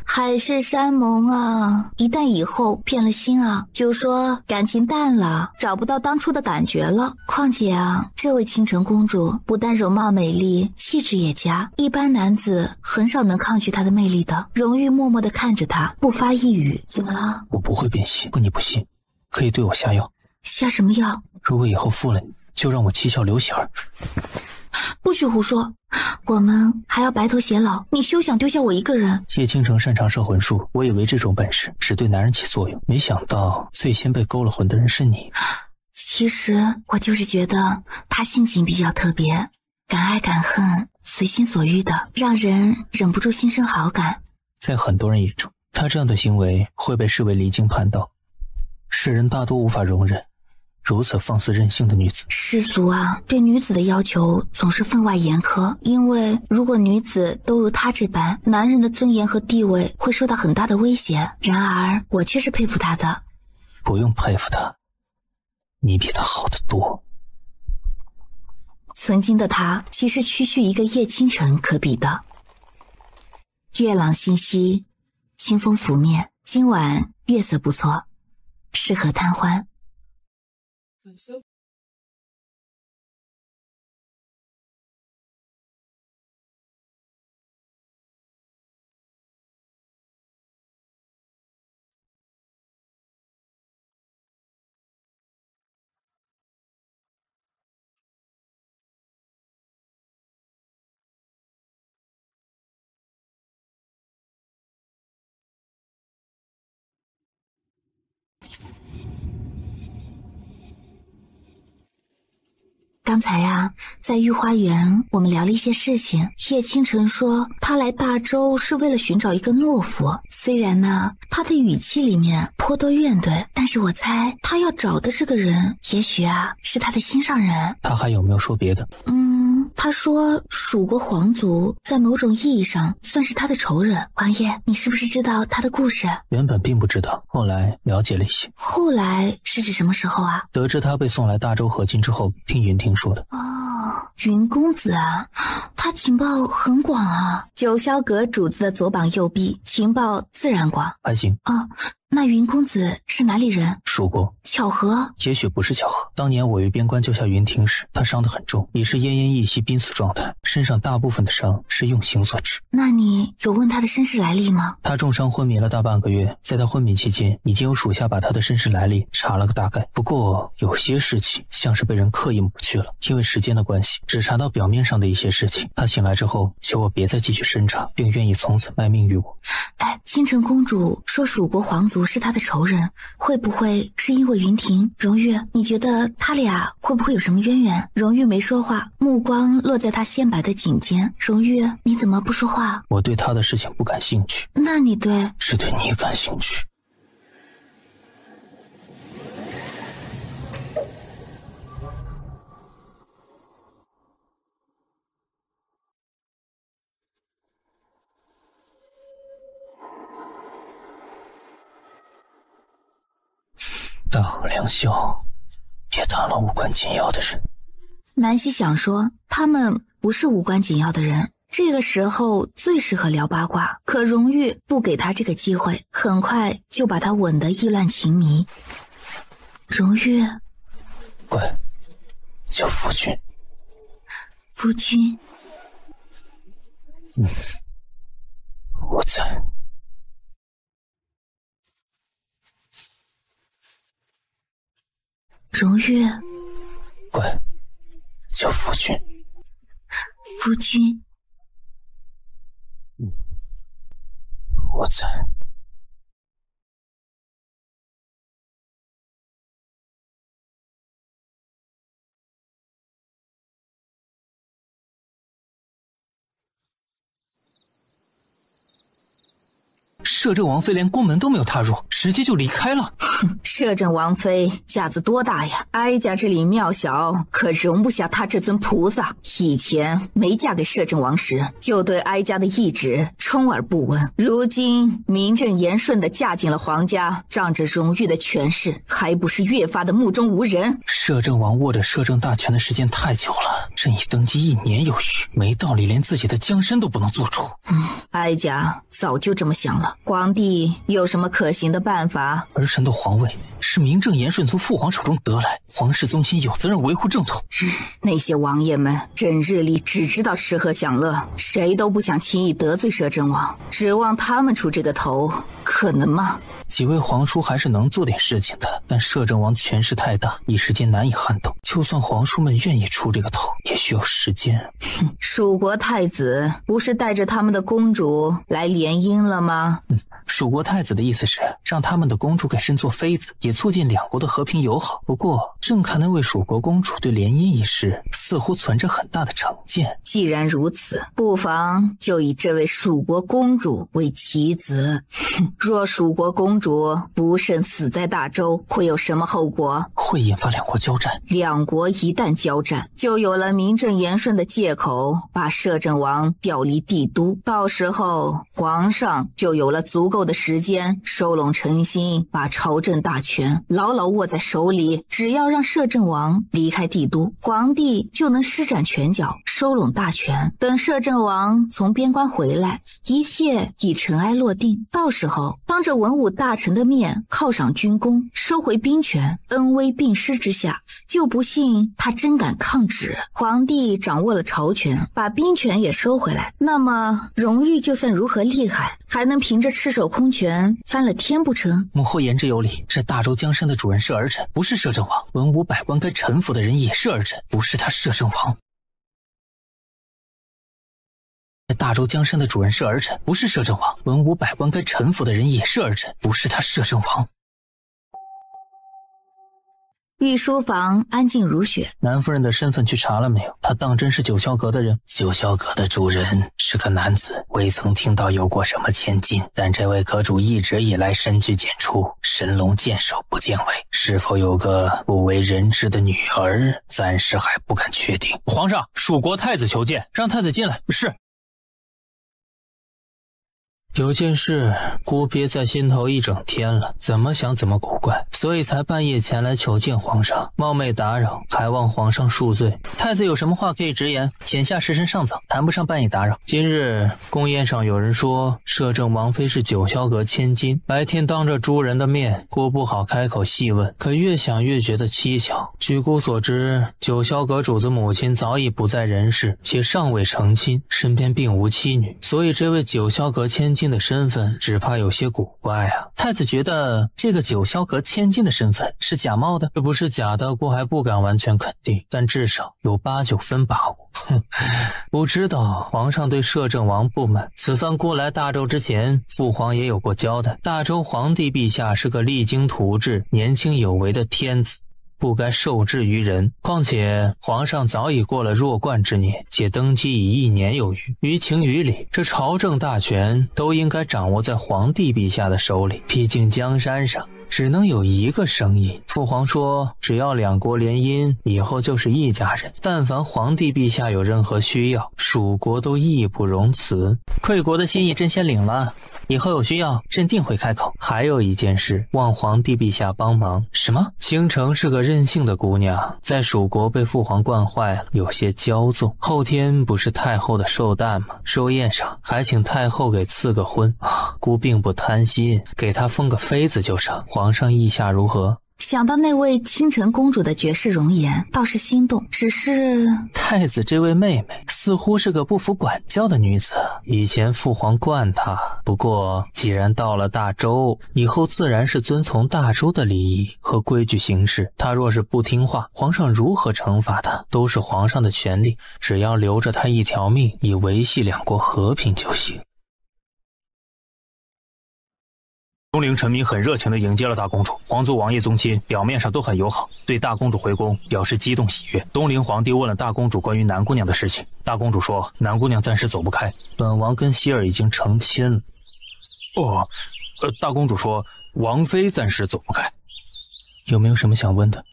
[SPEAKER 3] 海誓山盟啊。一旦以后变了心啊，就说感情淡了，找不到当初的感觉了。况且啊，这位倾城公主不但容貌美丽，气质也佳，一般男子很少能抗拒她的魅力的。荣玉默默地看着她，不发一语。怎么了？
[SPEAKER 4] 我不会变心，如果你不信，可以对我下药。
[SPEAKER 3] 下什么药？
[SPEAKER 4] 如果以后负了你，就让我七窍流血儿。
[SPEAKER 3] 不许胡说，我们还要白头偕老，你休想丢下我一个人。
[SPEAKER 4] 叶倾城擅长摄魂术，我以为这种本事只对男人起作用，没想到最先被勾了魂的人是你。
[SPEAKER 3] 其实我就是觉得他性情比较特别，敢爱敢恨，随心所欲的，让人忍不住心生好感。
[SPEAKER 4] 在很多人眼中，他这样的行为会被视为离经叛道，世人大多无法容忍如此放肆任性的女子。
[SPEAKER 3] 世俗啊，对女子的要求总是分外严苛，因为如果女子都如她这般，男人的尊严和地位会受到很大的威胁。然而我却是佩服她的。
[SPEAKER 4] 不用佩服她，你比她好得多。
[SPEAKER 3] 曾经的她其实区区一个叶倾城可比的。月朗星稀，清风拂面，今晚月色不错，适合贪欢。刚才啊，在御花园我们聊了一些事情。叶倾城说他来大周是为了寻找一个懦夫，虽然呢他的语气里面颇多怨怼，但是我猜他要找的这个人也许啊是他的心上人。
[SPEAKER 4] 他还有没有说别的？
[SPEAKER 3] 他说蜀国皇族在某种意义上算是他的仇人。王爷，你是不是知道他的故事？
[SPEAKER 4] 原本并不知道，后来了解了一些。
[SPEAKER 3] 后来是指什么时候啊？
[SPEAKER 4] 得知他被送来大周和亲之后，听云听说的。
[SPEAKER 3] 哦，云公子啊，他情报很广啊，九霄阁主子的左膀右臂，情报自然广。
[SPEAKER 4] 还行。
[SPEAKER 3] 那云公子是哪里人？
[SPEAKER 4] 蜀国。
[SPEAKER 3] 巧合？
[SPEAKER 4] 也许不是巧合。当年我于边关救下云婷时，他伤得很重，已是奄奄一息濒死状态，身上大部分的伤是用刑所致。
[SPEAKER 3] 那你有问他的身世来历吗？
[SPEAKER 4] 他重伤昏迷了大半个月，在他昏迷期间，已经有属下把他的身世来历查了个大概。不过有些事情像是被人刻意抹去了，因为时间的关系，只查到表面上的一些事情。他醒来之后，求我别再继续深查，并愿意从此卖命于我。
[SPEAKER 3] 倾城公主说蜀国皇族是她的仇人，会不会是因为云婷？荣玉，你觉得他俩会不会有什么渊源？荣玉没说话，目光落在他鲜白的颈间。荣玉，你怎么不说话？
[SPEAKER 4] 我对他的事情不感兴趣。
[SPEAKER 3] 那你对？
[SPEAKER 4] 只对你感兴趣。大好良宵，别谈了无关紧要的人。
[SPEAKER 3] 南希想说，他们不是无关紧要的人，这个时候最适合聊八卦。可荣玉不给他这个机会，很快就把他吻得意乱情迷。荣玉，
[SPEAKER 4] 乖，叫夫君。
[SPEAKER 3] 夫君。
[SPEAKER 4] 我在。
[SPEAKER 3] 荣玉，
[SPEAKER 4] 乖，叫夫君。
[SPEAKER 3] 夫君。
[SPEAKER 4] 我在。
[SPEAKER 2] 摄政王妃连宫门都没有踏入，直接就离开了。
[SPEAKER 3] 摄政王妃架子多大呀？哀家这里庙小，可容不下她这尊菩萨。以前没嫁给摄政王时，就对哀家的懿旨充耳不闻。如今名正言顺地嫁进了皇家，仗着荣誉的权势，还不是越发的目中无人？
[SPEAKER 4] 摄政王握着摄政大权的时间太久了，朕已登基1年有余，没道理连自己的江山都不能做主。
[SPEAKER 3] 哀家早就这么想了。皇帝有什么可行的办法？
[SPEAKER 4] 儿臣的皇位是名正言顺从父皇手中得来，皇室宗亲有责任维护正统。
[SPEAKER 3] 那些王爷们整日里只知道吃喝享乐，谁都不想轻易得罪摄政王，指望他们出这个头，可能吗？
[SPEAKER 4] 几位皇叔还是能做点事情的，但摄政王权势太大，一时间难以撼动。就算皇叔们愿意出这个头，也需要时间。
[SPEAKER 3] 蜀国太子不是带着他们的公主来联姻了吗？
[SPEAKER 4] 蜀国太子的意思是让他们的公主给朕做妃子，也促进两国的和平友好。不过朕看那位蜀国公主对联姻一事似乎存着很大的成见。
[SPEAKER 3] 既然如此，不妨就以这位蜀国公主为棋子。若蜀国公主不慎死在大周，会有什么后果？
[SPEAKER 4] 会引发两国交战。
[SPEAKER 3] 两国一旦交战，就有了名正言顺的借口把摄政王调离帝都，到时候皇上就有了足够的时间收拢臣心，把朝政大权牢牢握在手里。只要让摄政王离开帝都，皇帝就能施展拳脚，收拢大权。等摄政王从边关回来，一切已尘埃落定，到时候当着文武大臣的面犒赏军功，收回兵权，恩威并施之下，就不信他真敢抗旨。皇帝掌握了朝权，把兵权也收回来，那么荣誉就算如何厉害，还能凭着赤手空拳翻了天不成？
[SPEAKER 4] 母后言之有理，这大周江山的主人是儿臣，不是摄政王。文武百官该臣服的人也是儿臣，不是他摄政王。大周江山的主人是儿臣，不是摄政王。文武百官该臣服的人也是儿臣，不是他摄政王。
[SPEAKER 3] 御书房安静如雪。
[SPEAKER 4] 南夫人的身份去查了没有？她当真是九霄阁的人？
[SPEAKER 8] 九霄阁的主人是个男子，未曾听到有过什么千金，但这位阁主一直以来深居简出，神龙见首不见尾，是否有个不为人知的女儿，暂时还不敢确定。
[SPEAKER 4] 皇上，蜀国太子求见，让太子进来。是。有件事姑憋在心头一整天了，怎么想怎么古怪，所以才半夜前来求见皇上，冒昧打扰，还望皇上恕罪。太子有什么话可以直言，眼下时辰尚早，谈不上半夜打扰。今日宫宴上有人说摄政王妃是九霄阁千金，白天当着诸人的面，姑不好开口细问，可越想越觉得蹊跷。据姑所知，九霄阁主子母亲早已不在人世，且尚未成亲，身边并无妻女，所以这位九霄阁千金的身份只怕有些古怪啊。太子觉得这个九霄阁千金的身份是假冒的，是不是假的姑还不敢完全肯定，但至少有8、9分把握。不知道皇上对摄政王不满，此番姑来大周之前，父皇也有过交代，大周皇帝陛下是个励精图治、年轻有为的天子，不该受制于人。况且皇上早已过了弱冠之年，且登基已1年有余，于情于理，这朝政大权都应该掌握在皇帝陛下的手里。毕竟江山上只能有一个声音。父皇说只要两国联姻，以后就是一家人，但凡皇帝陛下有任何需要，蜀国都义不容辞。贵国的心意朕先领了，以后有需要朕定会开口。还有一件事，望皇帝陛下帮忙。什么？倾城是个任性的姑娘，在蜀国被父皇惯坏了，有些骄纵。后天不是太后的寿诞吗？寿宴上还请太后给赐个婚姑并不贪心，给她封个妃子就成。皇上意下如何？
[SPEAKER 3] 想到那位倾城公主的绝世容颜，倒是心动，只是
[SPEAKER 4] 太子这位妹妹似乎是个不服管教的女子，以前父皇惯她，不过既然到了大周，以后自然是遵从大周的礼仪和规矩行事。她若是不听话，皇上如何惩罚她都是皇上的权利，只要留着她一条命，以维系两国和平就行。东陵臣民很热情地迎接了大公主，皇族王爷宗亲表面上都很友好，对大公主回宫表示激动喜悦。东陵皇帝问了大公主关于南姑娘的事情，大公主说南姑娘暂时走不开，本王跟希儿已经成亲了。大公主说王妃暂时走不开。有没有什么想问的？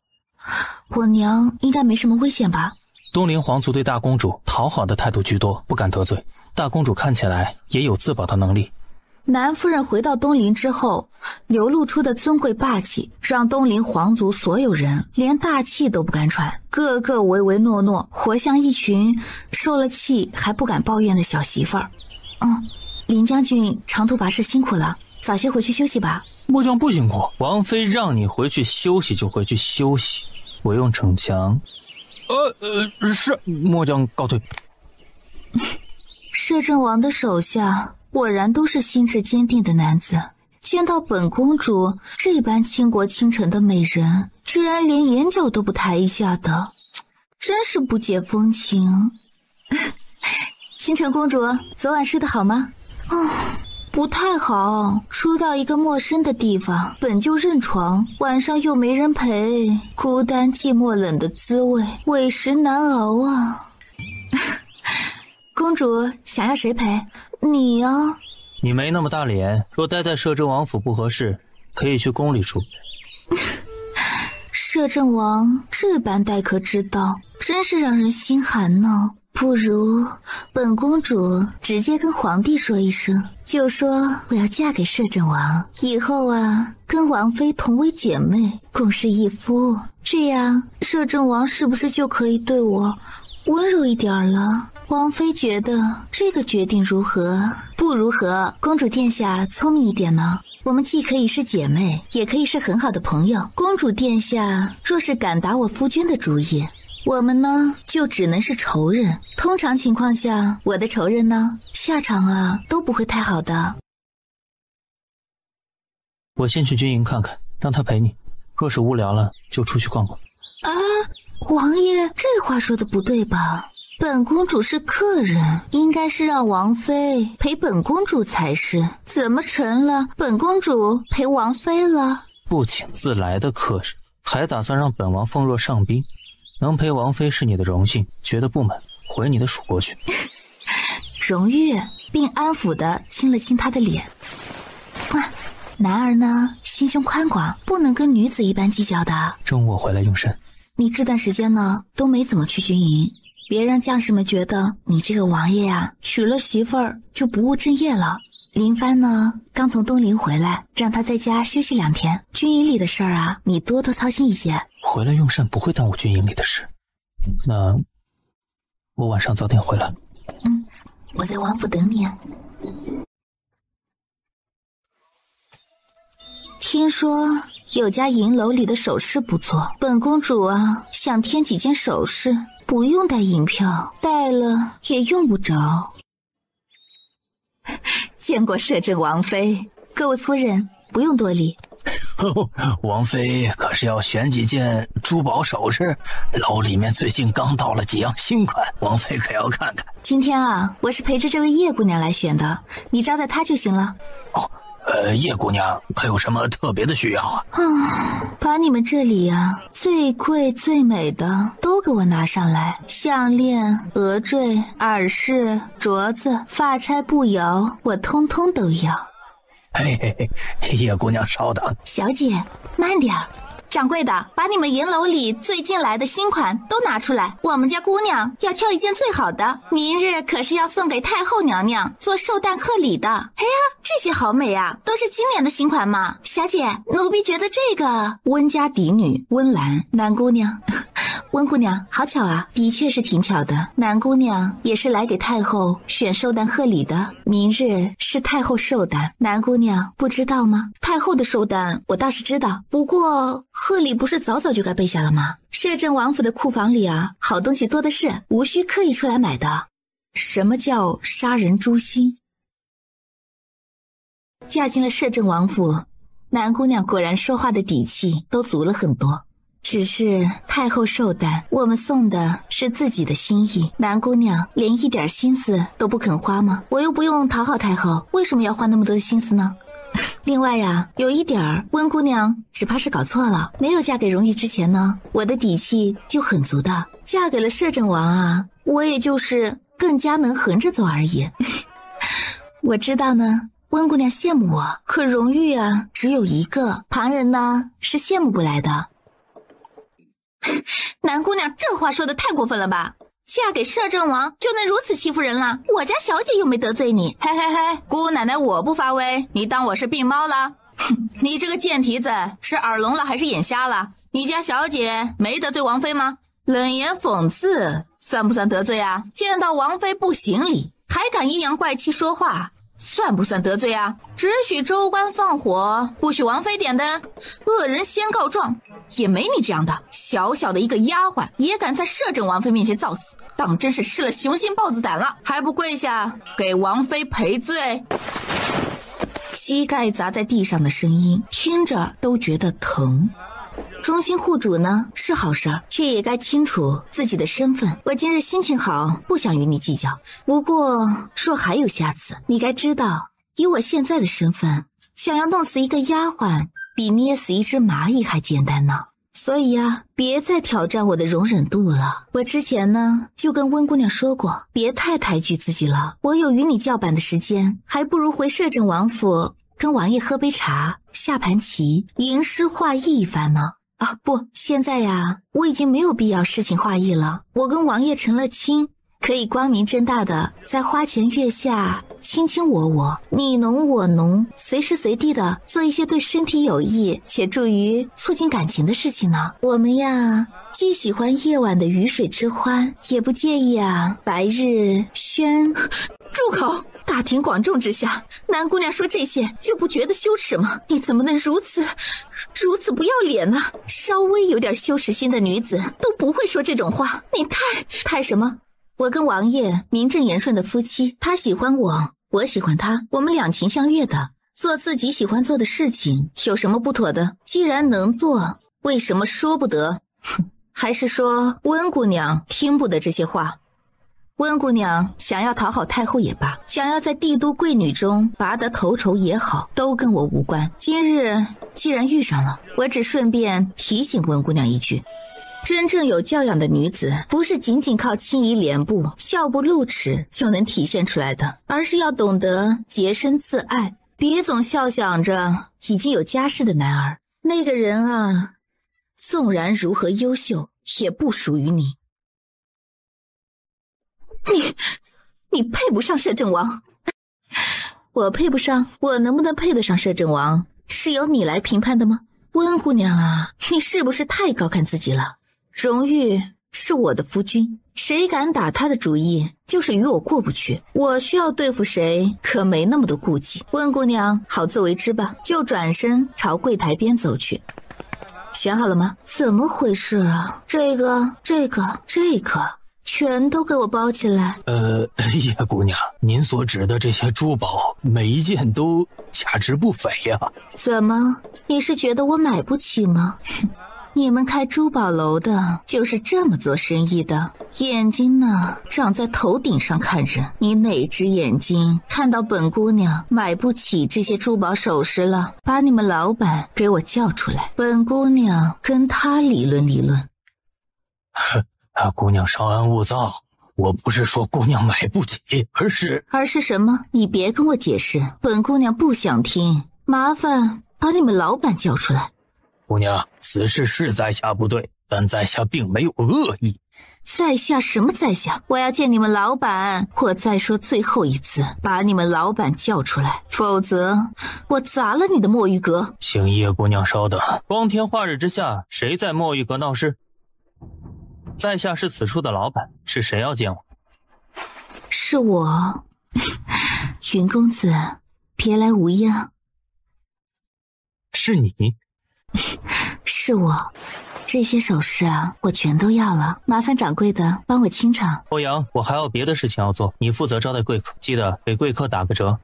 [SPEAKER 3] 我娘应该没什么危险吧？
[SPEAKER 4] 东陵皇族对大公主讨好的态度居多，不敢得罪。大公主看起来也有自保的能力。
[SPEAKER 3] 南夫人回到东陵之后，流露出的尊贵霸气，让东陵皇族所有人连大气都不敢喘，个个唯唯诺诺，活像一群受了气还不敢抱怨的小媳妇儿。林将军长途跋涉辛苦了，早些回去休息吧。
[SPEAKER 4] 末将不辛苦，王妃让你回去休息就回去休息，我用逞强。是，末将告退。
[SPEAKER 3] 摄政王的手下果然都是心智坚定的男子，见到本公主这般倾国倾城的美人，居然连眼角都不抬一下的，真是不解风情。倾城公主，昨晚睡得好吗？不太好，初到一个陌生的地方，本就认床，晚上又没人陪，孤单寂寞冷的滋味，委实难熬啊。公主想要谁陪？你啊。
[SPEAKER 4] 你没那么大脸，若待在摄政王府不合适，可以去宫里住。
[SPEAKER 3] 摄政王这般待客之道，真是让人心寒呢。不如本公主直接跟皇帝说一声，就说我要嫁给摄政王，以后啊跟王妃同为姐妹，共侍一夫，这样摄政王是不是就可以对我温柔一点了？王妃觉得这个决定如何？不如和公主殿下聪明一点呢。我们既可以是姐妹，也可以是很好的朋友。公主殿下若是敢打我夫君的主意，我们呢就只能是仇人。通常情况下，我的仇人呢下场啊都不会太好的。
[SPEAKER 4] 我先去军营看看，让他陪你。若是无聊了，就出去逛逛。
[SPEAKER 3] 王爷，这话说的不对吧？本公主是客人，应该是让王妃陪本公主才是，怎么成了本公主陪王妃了？
[SPEAKER 4] 不请自来的客人，还打算让本王奉若上宾？能陪王妃是你的荣幸，觉得不满，回你的蜀国去。
[SPEAKER 3] 荣誉，并安抚地亲了亲她的脸。男儿呢心胸宽广，不能跟女子一般计较的。
[SPEAKER 4] 中午我回来用膳。
[SPEAKER 3] 你这段时间呢都没怎么去军营，别让将士们觉得你这个王爷呀娶了媳妇儿就不务正业了。林帆呢刚从东陵回来，让他在家休息2天，军营里的事儿啊你多多操心一些。
[SPEAKER 4] 回来用膳不会耽误军营里的事，那我晚上早点回来。
[SPEAKER 3] 我在王府等你。听说有家银楼里的首饰不错，本公主啊想添几件首饰，不用带银票，带了也用不着。见过摄政王妃，各位夫人不用多礼。
[SPEAKER 9] 王妃可是要选几件珠宝首饰？楼里面最近刚到了几样新款，王妃可要看看。
[SPEAKER 3] 今天啊，我是陪着这位叶姑娘来选的，你招待她就行了。
[SPEAKER 9] 叶姑娘可有什么特别的需要啊？
[SPEAKER 3] 把你们这里啊最贵最美的都给我拿上来，项链、额坠、耳饰、镯子、发钗、步摇，我通通都要。
[SPEAKER 9] 嘿，叶姑娘稍等。
[SPEAKER 3] 小姐，慢点儿。掌柜的，把你们银楼里最近来的新款都拿出来，我们家姑娘要挑一件最好的，明日可是要送给太后娘娘做寿诞贺礼的。哎呀，这些好美啊，都是今年的新款嘛。小姐，奴婢觉得这个温家嫡女温岚，南姑娘温姑娘，好巧啊，的确是挺巧的。南姑娘也是来给太后选寿诞贺礼的，明日是太后寿诞，南姑娘不知道吗？太后的寿诞我倒是知道，不过贺礼不是早早就该备下了吗？摄政王府的库房里啊，好东西多的是，无需刻意出来买的。什么叫杀人诛心？嫁进了摄政王府，南姑娘果然说话的底气都足了很多。只是太后寿诞，我们送的是自己的心意，南姑娘连一点心思都不肯花吗？我又不用讨好太后，为什么要花那么多的心思呢？另外呀，有一点儿，温姑娘只怕是搞错了。没有嫁给荣誉之前呢，我的底气就很足的。嫁给了摄政王啊，我也就是更加能横着走而已。我知道呢，温姑娘羡慕我，可荣誉啊只有一个，旁人呢是羡慕不来的。
[SPEAKER 1] 南姑娘这话说的太过分了吧？嫁给摄政王就能如此欺负人了？我家小姐又没得罪你。
[SPEAKER 3] 嘿嘿嘿，姑奶奶我不发威，你当我是病猫了？哼，你这个贱蹄子是耳聋了还是眼瞎了？你家小姐没得罪王妃吗？冷言讽刺算不算得罪啊？见到王妃不行礼，还敢阴阳怪气说话，算不算得罪啊？只许州官放火，不许王妃点灯，恶人先告状。也没你这样的，小小的一个丫鬟也敢在摄政王妃面前造次，当真是吃了雄心豹子胆了，还不跪下给王妃赔罪？膝盖砸在地上的声音听着都觉得疼。忠心护主呢是好事儿，却也该清楚自己的身份。我今日心情好，不想与你计较，不过若还有下次，你该知道以我现在的身份，想要弄死一个丫鬟比捏死一只蚂蚁还简单呢。所以啊，别再挑战我的容忍度了。我之前呢就跟温姑娘说过，别太抬举自己了。我有与你叫板的时间，还不如回摄政王府跟王爷喝杯茶，下盘棋，吟诗画意一番呢。啊，不，现在呀，我已经没有必要诗情画意了。我跟王爷成了亲，可以光明正大的在花前月下卿卿我我，你侬我侬，随时随地的做一些对身体有益且助于促进感情的事情呢。我们呀，既喜欢夜晚的鱼水之欢，也不介意啊白日喧。住口！大庭广众之下，南姑娘说这些就不觉得羞耻吗？你怎么能如此不要脸呢？稍微有点羞耻心的女子都不会说这种话。你太什么？我跟王爷名正言顺的夫妻，他喜欢我，我喜欢他，我们两情相悦的，做自己喜欢做的事情，有什么不妥的？既然能做，为什么说不得？哼，还是说温姑娘听不得这些话？温姑娘想要讨好太后也罢，想要在帝都贵女中拔得头筹也好，都跟我无关。今日既然遇上了，我只顺便提醒温姑娘一句，真正有教养的女子，不是仅仅靠轻移脸部、笑不露齿就能体现出来的，而是要懂得洁身自爱，别总笑想着已经有家室的男儿。那个人啊，纵然如何优秀，也不属于你。你配不上摄政王。我配不上，我能不能配得上摄政王，是由你来评判的吗？温姑娘啊，你是不是太高看自己了？荣誉是我的夫君，谁敢打他的主意，就是与我过不去。我需要对付谁，可没那么多顾忌。温姑娘好自为之吧，就转身朝柜台边走去。选好了吗？怎么回事啊？这个全都给我包起来。
[SPEAKER 4] 叶姑娘，您所指的这些珠宝，每一件都价值不菲呀。
[SPEAKER 3] 怎么，你是觉得我买不起吗？你们开珠宝楼的就是这么做生意的，眼睛呢长在头顶上看人。你哪只眼睛看到本姑娘买不起这些珠宝首饰了？把你们老板给我叫出来，本姑娘跟他理论理论。
[SPEAKER 4] 姑娘稍安勿躁，我不是说姑娘买不起，而是
[SPEAKER 3] 什么？你别跟我解释，本姑娘不想听，麻烦把你们老板叫出来。
[SPEAKER 4] 姑娘，此事是在下不对，但在下并没有恶意。
[SPEAKER 3] 在下什么在下？我要见你们老板！我再说最后一次，把你们老板叫出来，否则我砸了你的墨玉阁。
[SPEAKER 4] 请叶姑娘稍等。
[SPEAKER 2] 光天化日之下，谁在墨玉阁闹事？在下是此处的老板，是谁要见我？
[SPEAKER 3] 是我。云公子，别来无恙。
[SPEAKER 2] 是你？
[SPEAKER 3] 是我。这些首饰啊，我全都要了，麻烦掌柜的帮我清场。
[SPEAKER 2] 欧阳，我还有别的事情要做，你负责招待贵客，记得给贵客打个折。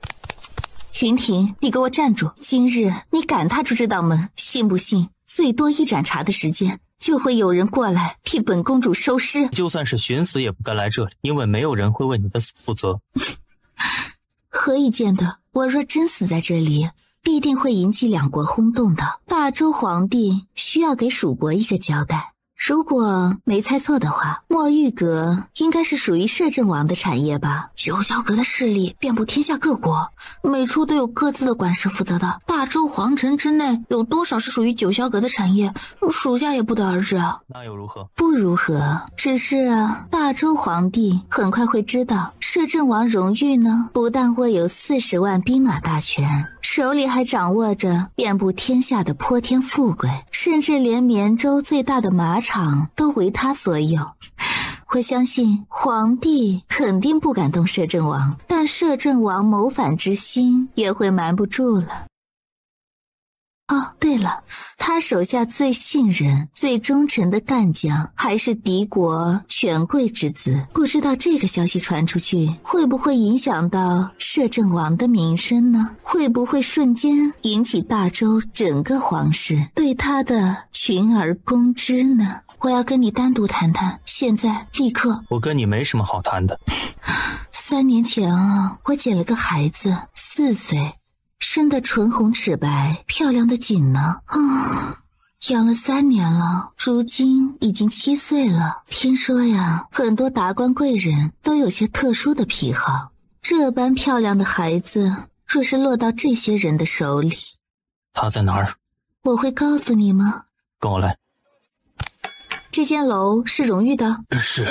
[SPEAKER 3] 云婷，你给我站住！今日你敢踏出这道门，信不信最多一盏茶的时间，就会有人过来替本公主收尸。
[SPEAKER 2] 就算是寻死也不该来这里，因为没有人会为你的死负责。
[SPEAKER 3] 何以见得？我若真死在这里，必定会引起两国轰动的。大周皇帝需要给蜀国一个交代，如果没猜错的话，墨玉阁应该是属于摄政王的产业吧？九霄阁的势力遍布天下各国，每处都有各自的管事负责的。大周皇城之内有多少是属于九霄阁的产业，属下也不得而知啊。
[SPEAKER 4] 那又如何？
[SPEAKER 3] 不如何，只是大周皇帝很快会知道，摄政王荣誉呢，不但握有40万兵马大权，手里还掌握着遍布天下的泼天富贵，甚至连绵州最大的马场都为他所有。我相信皇帝肯定不敢动摄政王，但摄政王谋反之心也会瞒不住了。哦，对了，他手下最信任、最忠诚的干将还是敌国权贵之子。不知道这个消息传出去，会不会影响到摄政王的名声呢？会不会瞬间引起大周整个皇室对他的群而攻之呢？我要跟你单独谈谈，现在立刻。
[SPEAKER 4] 我跟你没什么好谈的。
[SPEAKER 3] 3年前啊，我捡了个孩子，4岁。生得唇红齿白，漂亮的紧呢。养了3年了，如今已经7岁了。听说呀，很多达官贵人都有些特殊的癖好。这般漂亮的孩子，若是落到这些人的手里，
[SPEAKER 4] 他在哪儿？
[SPEAKER 3] 我会告诉你吗？
[SPEAKER 4] 跟我来。
[SPEAKER 3] 这间楼是荣誉的？
[SPEAKER 4] 是，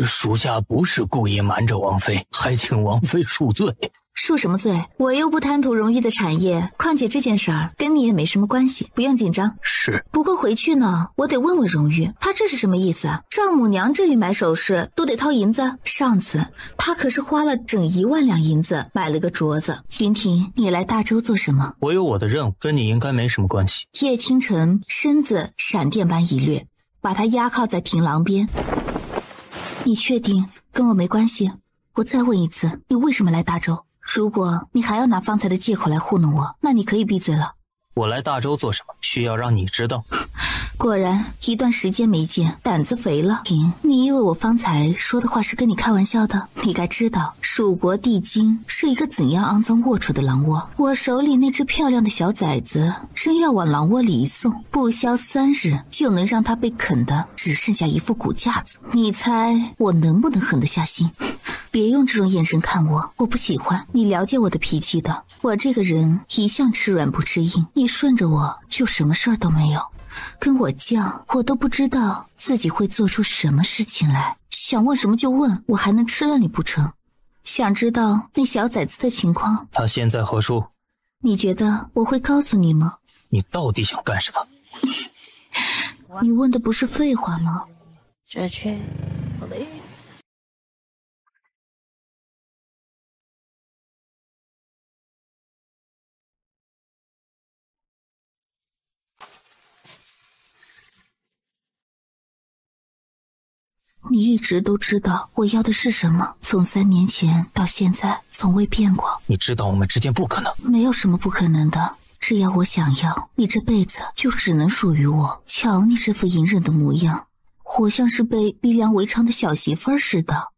[SPEAKER 4] 属下不是故意瞒着王妃，还请王妃恕罪。
[SPEAKER 3] 恕什么罪？我又不贪图荣誉的产业，况且这件事儿跟你也没什么关系，不用紧张。
[SPEAKER 4] 是。
[SPEAKER 3] 不过回去呢，我得问问荣誉，他这是什么意思啊？丈母娘这里买首饰都得掏银子，上次他可是花了整1万两银子买了个镯子。云婷，你来大周做什么？
[SPEAKER 4] 我有我的任务，跟你应该没什么关系。
[SPEAKER 3] 叶倾城身子闪电般一掠，把他压靠在亭廊边。你确定跟我没关系？我再问一次，你为什么来大周？如果你还要拿方才的借口来糊弄我，那你可以闭嘴了。
[SPEAKER 4] 我来大周做什么？需要让你知道。
[SPEAKER 3] 果然一段时间没见，胆子肥了。婷，你以为我方才说的话是跟你开玩笑的？你该知道，蜀国帝京是一个怎样肮脏龌龊的狼窝。我手里那只漂亮的小崽子，真要往狼窝里一送，不消3日就能让它被啃得只剩下一副骨架子。你猜我能不能狠得下心？别用这种眼神看我，我不喜欢。你了解我的脾气的，我这个人一向吃软不吃硬，你顺着我就什么事儿都没有。跟我犟，我都不知道自己会做出什么事情来。想问什么就问，我还能吃了你不成？想知道那小崽子的情况？
[SPEAKER 4] 他现在何处？
[SPEAKER 3] 你觉得我会告诉你吗？
[SPEAKER 4] 你到底想干什么？
[SPEAKER 3] 你问的不是废话吗？
[SPEAKER 6] 这却
[SPEAKER 3] 你一直都知道我要的是什么，从3年前到现在从未变过。
[SPEAKER 4] 你知道我们之间不可能。
[SPEAKER 3] 没有什么不可能的，只要我想要，你这辈子就只能属于我。瞧你这副隐忍的模样，活像是被逼良为娼的小媳妇儿似的。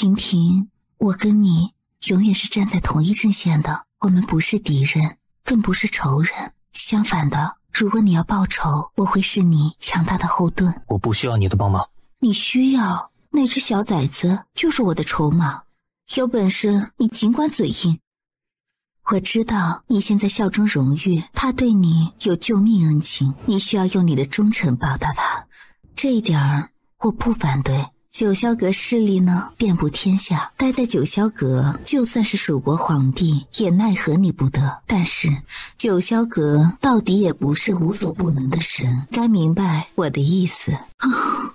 [SPEAKER 3] 云婷，我跟你永远是站在同一阵线的，我们不是敌人，更不是仇人。相反的，如果你要报仇，我会是你强大的后盾。
[SPEAKER 4] 我不需要你的帮忙。
[SPEAKER 3] 你需要，那只小崽子就是我的筹码。有本事你尽管嘴硬。我知道你现在效忠荣誉，他对你有救命恩情，你需要用你的忠诚报答他，这一点儿我不反对。九霄阁势力呢，遍布天下，待在九霄阁，就算是蜀国皇帝也奈何你不得。但是九霄阁到底也不是无所不能的神，该明白我的意思。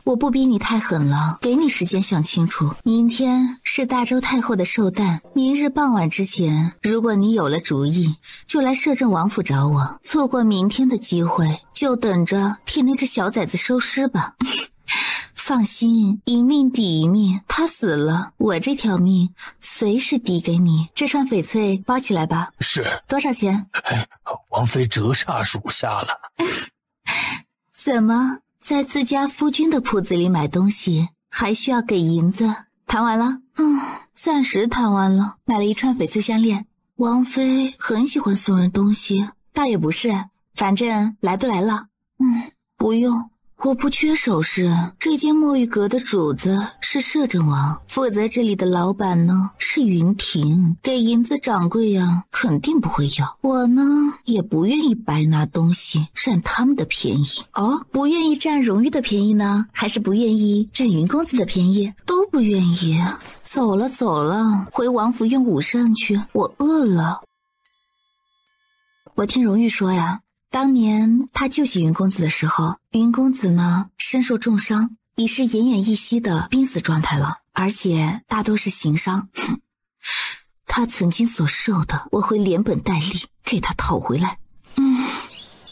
[SPEAKER 3] 我不逼你太狠了，给你时间想清楚。明天是大周太后的寿诞，明日傍晚之前，如果你有了主意，就来摄政王府找我。错过明天的机会，就等着替那只小崽子收尸吧。放心，一命抵一命，他死了，我这条命随时抵给你。这串翡翠包起来吧。
[SPEAKER 4] 是。
[SPEAKER 3] 多少钱？
[SPEAKER 4] 王妃折煞属下了。
[SPEAKER 3] 怎么在自家夫君的铺子里买东西还需要给银子？谈完了？暂时谈完了。买了一串翡翠项链。王妃很喜欢送人东西，倒也不是，反正来都来了。不用，我不缺首饰。这间墨玉阁的主子是摄政王，负责这里的老板呢是云婷，给银子掌柜呀肯定不会要。我呢也不愿意白拿东西占他们的便宜。哦，不愿意占荣誉的便宜呢，还是不愿意占云公子的便宜？都不愿意。走了，回王府用午膳去，我饿了。我听荣玉说呀，当年他救起云公子的时候，云公子呢身受重伤，已是奄奄一息的濒死状态了，而且大多是刑伤。他曾经所受的，我会连本带利给他讨回来。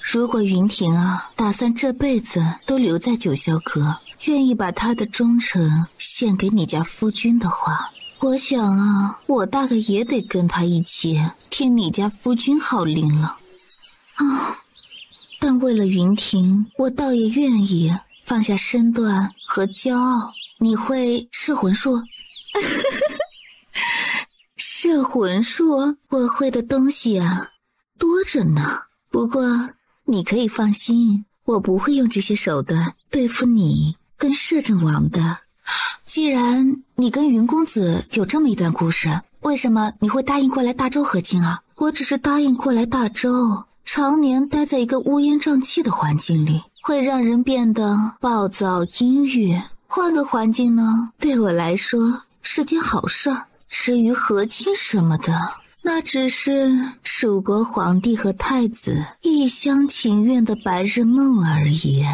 [SPEAKER 3] 如果云婷啊打算这辈子都留在九霄阁，愿意把他的忠诚献给你家夫君的话，我想啊，我大概也得跟他一起听你家夫君号令了。但为了云婷，我倒也愿意放下身段和骄傲。你会摄魂术？摄魂术，我会的东西啊多着呢。不过你可以放心，我不会用这些手段对付你跟摄政王的。既然你跟云公子有这么一段故事，为什么你会答应过来大周和亲啊？我只是答应过来大周，常年待在一个乌烟瘴气的环境里，会让人变得暴躁阴郁。换个环境呢，对我来说是件好事儿。至于和亲什么的，那只是蜀国皇帝和太子一厢情愿的白日梦而已。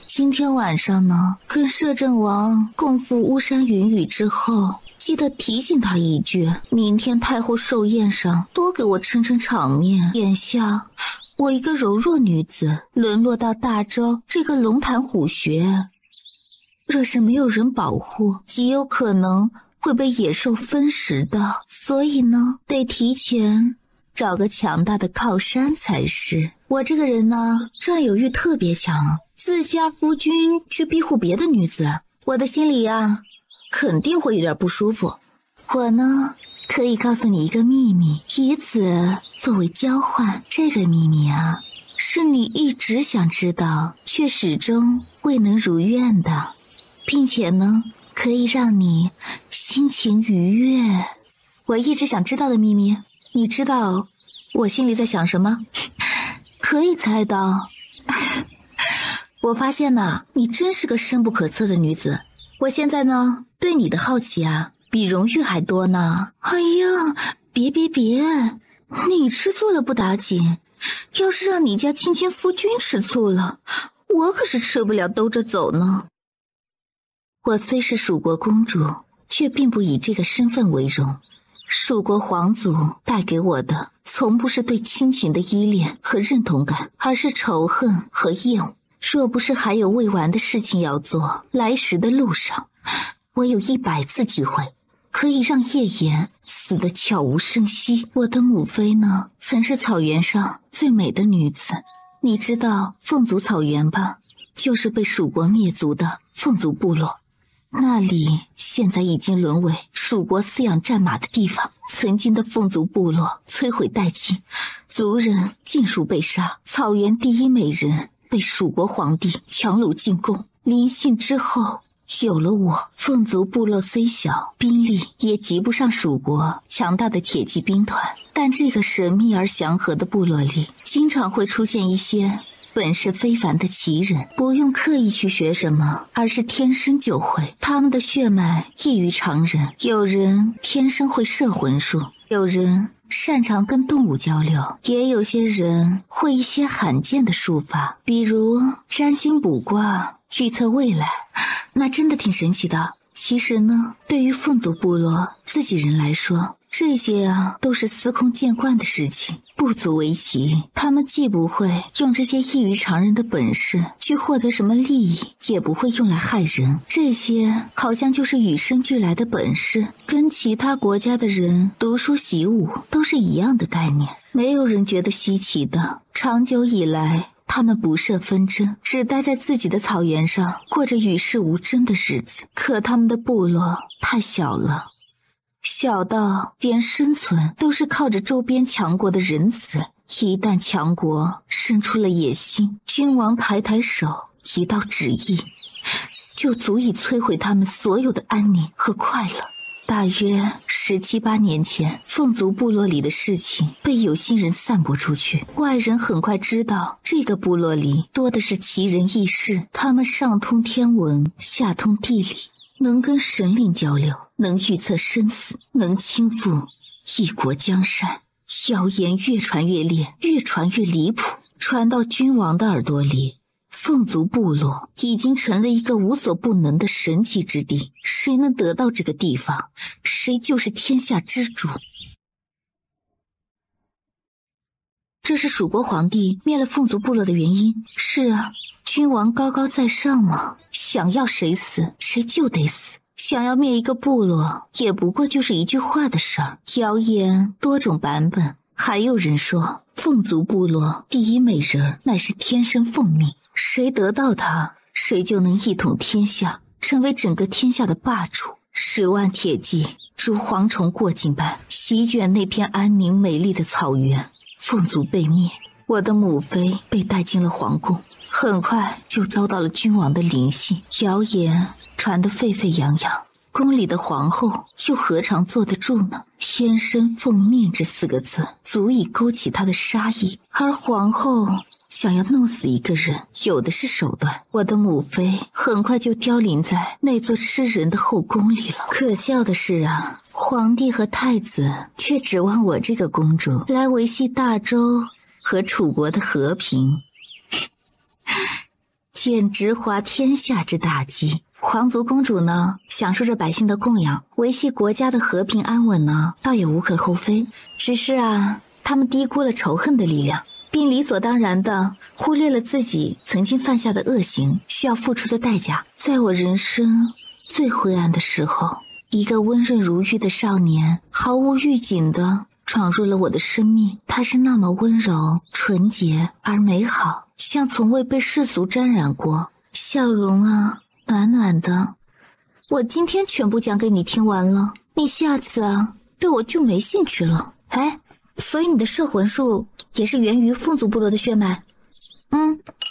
[SPEAKER 3] 今天晚上呢，跟摄政王共赴巫山云雨之后，记得提醒他一句，明天太后寿宴上多给我撑撑场面。眼下我一个柔弱女子沦落到大周这个龙潭虎穴，若是没有人保护，极有可能会被野兽分食的。所以呢，得提前找个强大的靠山才是。我这个人呢，占有欲特别强，自家夫君去庇护别的女子，我的心里啊肯定会有点不舒服。我呢可以告诉你一个秘密，以此作为交换。这个秘密啊，是你一直想知道却始终未能如愿的，并且呢可以让你心情愉悦。我一直想知道的秘密，你知道我心里在想什么？可以猜到。我发现呐，你真是个深不可测的女子。我现在呢对你的好奇啊比荣誉还多呢。哎呀，别，你吃醋了不打紧，要是让你家亲夫君吃醋了，我可是吃不了兜着走呢。我虽是蜀国公主，却并不以这个身份为荣。蜀国皇族带给我的从不是对亲情的依恋和认同感，而是仇恨和厌恶。若不是还有未完的事情要做，来时的路上我有100次机会可以让叶妍死得悄无声息。我的母妃呢，曾是草原上最美的女子。你知道凤族草原吧？就是被蜀国灭族的凤族部落，那里现在已经沦为蜀国饲养战马的地方。曾经的凤族部落摧毁殆尽，族人尽数被杀，草原第一美人被蜀国皇帝强掳进宫。临幸之后有了我。凤族部落虽小，兵力也及不上蜀国强大的铁骑兵团，但这个神秘而祥和的部落里，经常会出现一些本事非凡的奇人，不用刻意去学什么，而是天生就会。他们的血脉异于常人，有人天生会摄魂术，有人擅长跟动物交流，也有些人会一些罕见的术法，比如占星卜卦、预测未来，那真的挺神奇的。其实呢，对于凤族部落自己人来说，这些啊都是司空见惯的事情，不足为奇。他们既不会用这些异于常人的本事去获得什么利益，也不会用来害人。这些好像就是与生俱来的本事，跟其他国家的人读书习武都是一样的概念，没有人觉得稀奇的。长久以来，他们不涉纷争，只待在自己的草原上，过着与世无争的日子。可他们的部落太小了，小到连生存都是靠着周边强国的仁慈，一旦强国生出了野心，君王抬抬手，一道旨意，就足以摧毁他们所有的安宁和快乐。大约17、18年前，凤族部落里的事情被有心人散播出去，外人很快知道这个部落里多的是奇人异士，他们上通天文，下通地理，能跟神灵交流，能预测生死，能倾覆一国江山。谣言越传越烈，越传越离谱，传到君王的耳朵里，凤族部落已经成了一个无所不能的神奇之地，谁能得到这个地方，谁就是天下之主。这是蜀国皇帝灭了凤族部落的原因。是啊，君王高高在上嘛，想要谁死谁就得死，想要灭一个部落也不过就是一句话的事儿。谣言多种版本，还有人说凤族部落第一美人乃是天生凤命，谁得到她，谁就能一统天下，成为整个天下的霸主。10万铁骑如蝗虫过境般席卷那片安宁美丽的草原。凤族被灭，我的母妃被带进了皇宫，很快就遭到了君王的临幸，谣言传得沸沸扬扬。宫里的皇后又何尝坐得住呢？天生凤命这4个字足以勾起她的杀意，而皇后想要弄死一个人，有的是手段。我的母妃很快就凋零在那座吃人的后宫里了。可笑的是啊，皇帝和太子却指望我这个公主来维系大周和楚国的和平，简直滑天下之大稽。皇族公主呢，享受着百姓的供养，维系国家的和平安稳呢，倒也无可厚非。只是啊，他们低估了仇恨的力量，并理所当然地忽略了自己曾经犯下的恶行需要付出的代价。在我人生最灰暗的时候，一个温润如玉的少年毫无预警地闯入了我的生命。他是那么温柔、纯洁而美好，像从未被世俗沾染过，笑容啊暖暖的。我今天全部讲给你听完了，你下次啊对我就没兴趣了。哎，所以你的摄魂术也是源于凤族部落的血脉？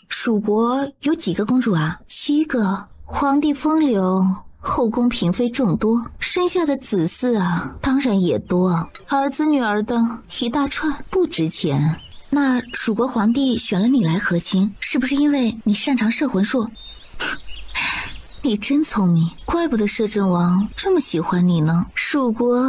[SPEAKER 3] 蜀国有几个公主啊？7个，皇帝风流，后宫嫔妃众多，生下的子嗣啊当然也多，儿子女儿的一大串，不值钱。那蜀国皇帝选了你来和亲，是不是因为你擅长摄魂术？你真聪明，怪不得摄政王这么喜欢你呢。蜀国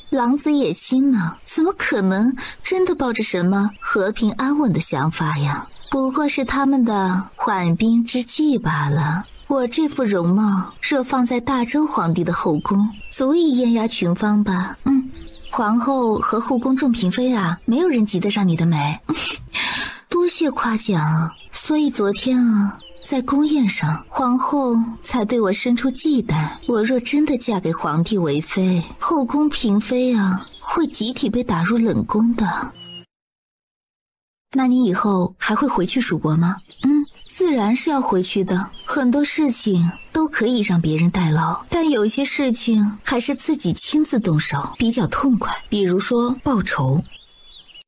[SPEAKER 3] 狼子野心呢，怎么可能真的抱着什么和平安稳的想法呀？不过是他们的缓兵之计罢了。我这副容貌若放在大周皇帝的后宫，足以艳压群芳吧。皇后和后宫众嫔妃啊，没有人及得上你的美。多谢夸奖。所以昨天啊，在宫宴上，皇后才对我生出忌惮。我若真的嫁给皇帝为妃，后宫嫔妃啊会集体被打入冷宫的。那你以后还会回去蜀国吗？自然是要回去的。很多事情都可以让别人代劳，但有一些事情还是自己亲自动手比较痛快。比如说报仇。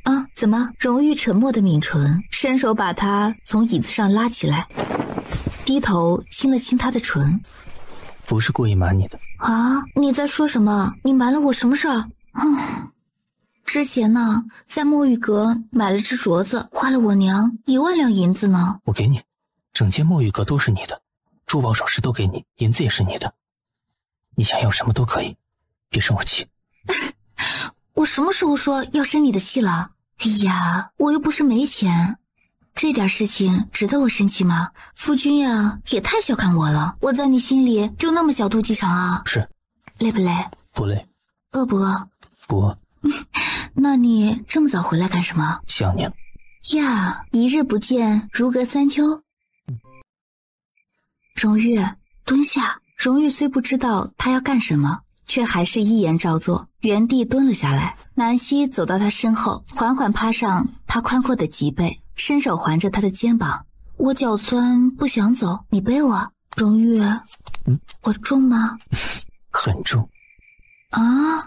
[SPEAKER 3] 啊，怎么？荣誉沉默的抿唇，伸手把他从椅子上拉起来，低头亲了亲他的唇。
[SPEAKER 4] 不是故意瞒你的。
[SPEAKER 1] 啊，你在说什么？你瞒了我什么事儿？之前呢，在墨玉阁买了只镯子，花了我娘1万两银子呢。
[SPEAKER 4] 我给你，整间墨玉阁都是你的，珠宝首饰都给你，银子也是你的，你想要什么都可以，别生我气。
[SPEAKER 1] 我什么时候说要生你的气了？哎呀，我又不是没钱，这点事情值得我生气吗？夫君呀，也太小看我了，我在你心里就那么小肚鸡肠啊？
[SPEAKER 4] 是。
[SPEAKER 1] 累不累？
[SPEAKER 4] 不累。
[SPEAKER 1] 饿不饿？
[SPEAKER 4] 不饿。
[SPEAKER 1] 那你这么早回来干什么？
[SPEAKER 4] 想你了。
[SPEAKER 1] 呀，一日不见如隔三秋。荣玉，蹲下。荣玉虽不知道他要干什么，却还是依言照做，原地蹲了下来。南希走到他身后，缓缓趴上他宽阔的脊背，伸手环着他的肩膀。我脚酸不想走，你背我。荣玉，我重吗？
[SPEAKER 4] 很重。
[SPEAKER 1] 啊，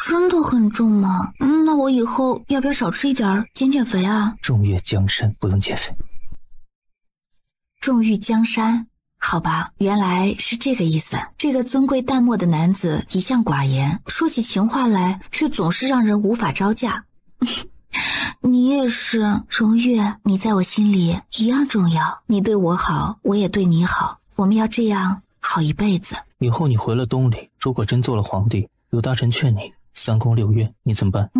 [SPEAKER 1] 真的很重吗？那我以后要不要少吃一点，减减肥啊？
[SPEAKER 4] 重越江山，不用减肥。
[SPEAKER 3] 重欲江山，好吧，原来是这个意思。这个尊贵淡漠的男子一向寡言，说起情话来却总是让人无法招架。你也是，荣玉，你在我心里一样重要。你对我好，我也对你好，我们要这样好一辈子。
[SPEAKER 4] 以后你回了东里，如果真做了皇帝，有大臣劝你3宫6院，你怎么办？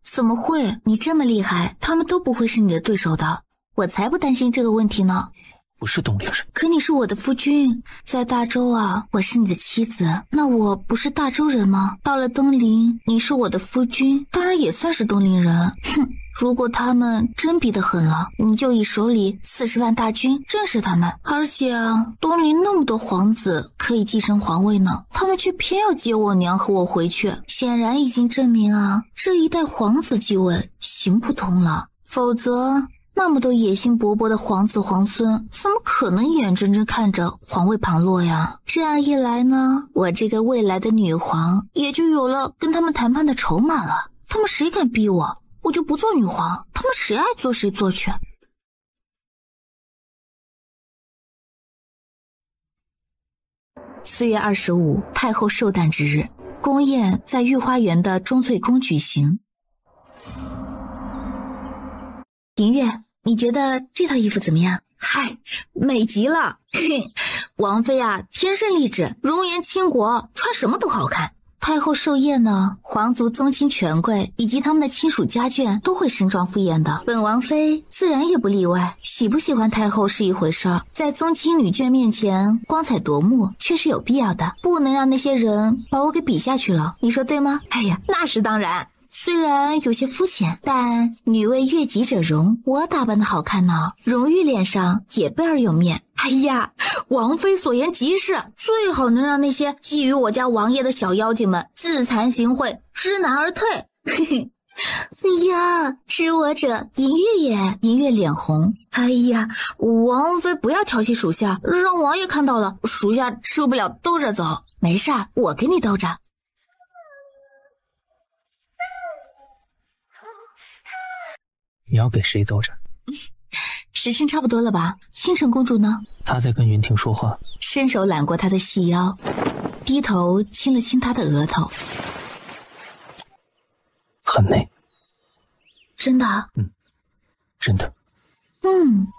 [SPEAKER 3] 怎么会？你这么厉害，他们都不会是你的对手的。我才不担心这个问题呢。
[SPEAKER 4] 不是东里人，
[SPEAKER 3] 可你是我的夫君，在大周啊，我是你的妻子，那我不是大周人吗？到了东陵，你是我的夫君，当然也算是东陵人。哼，如果他们真逼得狠了，你就以手里40万大军震慑他们。而且啊，东陵那么多皇子可以继承皇位呢，他们却偏要接我娘和我回去，显然已经证明啊，这一代皇子继位行不通了。否则那么多野心勃勃的皇子皇孙，怎么可能眼睁睁看着皇位旁落呀？这样一来呢，我这个未来的女皇也就有了跟他们谈判的筹码了。他们谁敢逼我，我就不做女皇，他们谁爱做谁做去。4月25，太后寿诞之日，宫宴在御花园的钟粹宫举行。银月，你觉得这套衣服怎么样？嗨，美极了！嘿，王妃啊，天生丽质，容颜倾国，穿什么都好看。太后寿宴呢，皇族宗亲权贵以及他们的亲属家眷都会盛装赴宴的，本王妃自然也不例外。喜不喜欢太后是一回事儿，在宗亲女眷面前光彩夺目却是有必要的，不能让那些人把我给比下去了，你说对吗？哎呀，那是当然。虽然有些肤浅，但女为悦己者容，我打扮的好看呢，荣誉脸上也倍儿有面。哎呀，王妃所言极是，最好能让那些觊觎我家王爷的小妖精们自惭形秽，知难而退。嘿嘿，哎呀，知我者银月也。银月脸红。哎呀，王妃不要调戏属下，让王爷看到了，属下吃不了兜着走。没事儿，我给你兜着。
[SPEAKER 4] 你要给谁兜着？
[SPEAKER 3] 时辰差不多了吧？倾城公主呢？
[SPEAKER 4] 她在跟云婷说话。
[SPEAKER 3] 伸手揽过她的细腰，低头亲了亲她的额头。
[SPEAKER 4] 很美。
[SPEAKER 3] 真的？
[SPEAKER 4] 真的。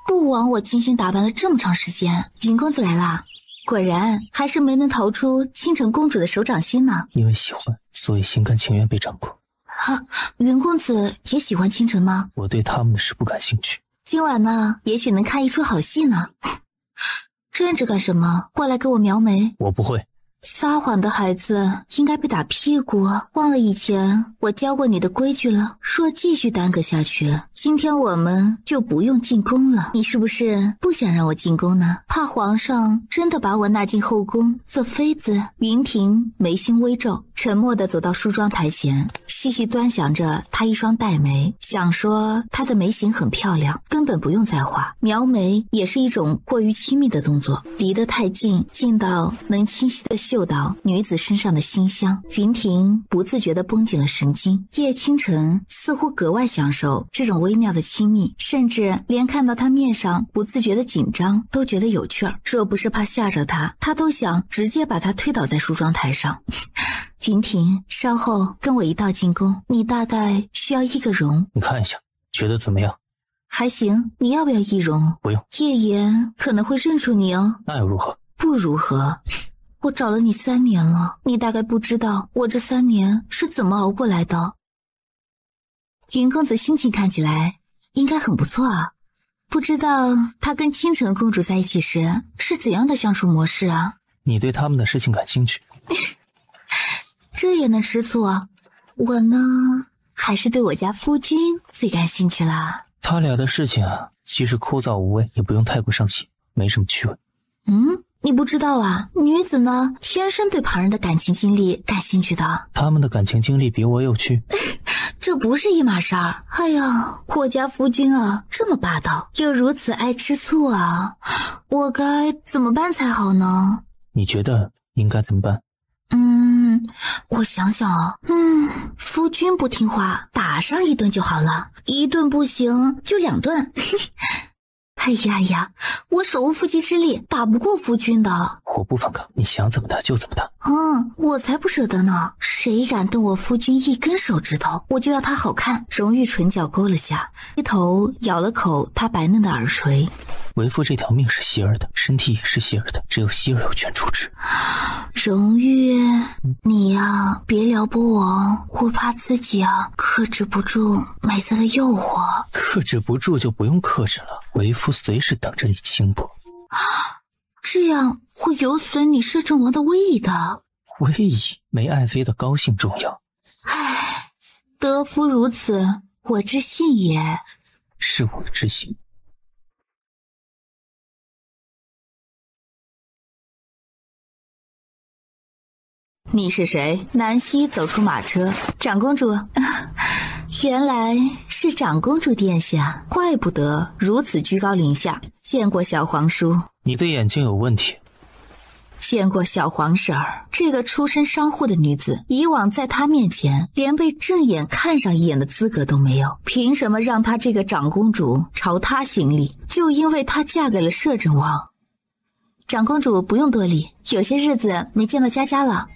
[SPEAKER 3] 不枉我精心打扮了这么长时间。云公子来啦，果然还是没能逃出倾城公主的手掌心呢。
[SPEAKER 4] 因为喜欢，所以心甘情愿被掌控。
[SPEAKER 3] 云公子也喜欢倾城吗？
[SPEAKER 4] 我对他们的事不感兴趣。
[SPEAKER 3] 今晚呢，也许能看一出好戏呢。站着干什么？过来给我描眉。
[SPEAKER 4] 我不会。
[SPEAKER 3] 撒谎的孩子应该被打屁股，忘了以前我教过你的规矩了。若继续耽搁下去，今天我们就不用进宫了。你是不是不想让我进宫呢？怕皇上真的把我纳进后宫做妃子？云婷眉心微皱，沉默地走到梳妆台前，细细端详着她一双黛眉，想说她的眉形很漂亮，根本不用再画。描眉也是一种过于亲密的动作，离得太近，近到能清晰地嗅到女子身上的馨香。云婷不自觉地绷紧了神经。叶倾城似乎格外享受这种微妙的亲密，甚至连看到她面上不自觉的紧张都觉得有趣儿。若不是怕吓着她，他都想直接把她推倒在梳妆台上。云婷，稍后跟我一道进宫，你大概需要1个容。
[SPEAKER 4] 你看一下，觉得怎么样？
[SPEAKER 3] 还行。你要不要1容？
[SPEAKER 4] 不用。
[SPEAKER 3] 叶言可能会认出你哦。
[SPEAKER 4] 那又如何？
[SPEAKER 3] 不如何。我找了你3年了，你大概不知道我这3年是怎么熬过来的。云公子心情看起来应该很不错啊，不知道他跟倾城公主在一起时是怎样的相处模式啊？
[SPEAKER 4] 你对他们的事情感兴趣？
[SPEAKER 3] 这也能吃醋啊？我呢，还是对我家夫君最感兴趣啦。
[SPEAKER 4] 他俩的事情啊，即使枯燥无味，也不用太过上心，没什么趣味。
[SPEAKER 3] 你不知道啊，女子呢，天生对旁人的感情经历感兴趣的。
[SPEAKER 4] 他们的感情经历比我有趣？
[SPEAKER 3] 这不是一码事儿。哎呀，我家夫君啊，这么霸道，又如此爱吃醋啊，我该怎么办才好呢？
[SPEAKER 4] 你觉得应该怎么办？
[SPEAKER 1] 我想想啊，夫君不听话，打上一顿就好了，一顿不行就2顿。哎呀，我手无缚鸡之力，打不过夫君的。
[SPEAKER 4] 我不反抗，你想怎么打就怎么打。
[SPEAKER 1] 我才不舍得呢！谁敢动我夫君一根手指头，我就要他好看。荣玉唇角勾了下，低头咬了口他白嫩的耳垂。
[SPEAKER 4] 为夫这条命是希儿的，身体也是希儿的，只有希儿有权处置。
[SPEAKER 1] 荣玉，你呀，别撩拨我，我怕自己啊克制不住美色的诱惑。
[SPEAKER 4] 克制不住就不用克制了，为夫随时等着你轻薄。
[SPEAKER 1] 这样会有损你摄政王的威仪的。
[SPEAKER 4] 威仪没爱妃的高兴重要。
[SPEAKER 1] 唉，得夫如此，我之幸也。
[SPEAKER 4] 是我之幸。
[SPEAKER 3] 你是谁？南希走出马车，长公主。原来是长公主殿下，怪不得如此居高临下。见过小皇叔。
[SPEAKER 4] 你的眼睛有问题。
[SPEAKER 3] 见过小皇婶儿。这个出身商户的女子，以往在她面前连被正眼看上一眼的资格都没有，凭什么让她这个长公主朝她行礼？就因为她嫁给了摄政王。长公主不用多礼，有些日子没见到佳佳了。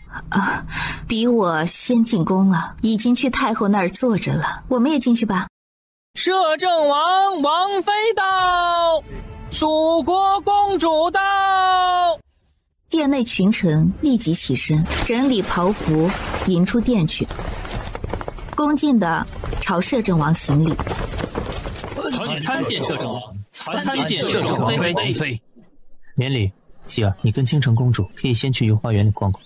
[SPEAKER 3] 比我先进宫了，已经去太后那儿坐着了。我们也进去吧。
[SPEAKER 2] 摄政王王妃到，蜀国公主到。
[SPEAKER 3] 殿内群臣立即起身，整理袍服，迎出殿去，恭敬地朝摄政王行礼。
[SPEAKER 2] 参见摄政王，参见摄政王妃。
[SPEAKER 4] 免礼。希儿，你跟京城公主可以先去游花园里逛逛。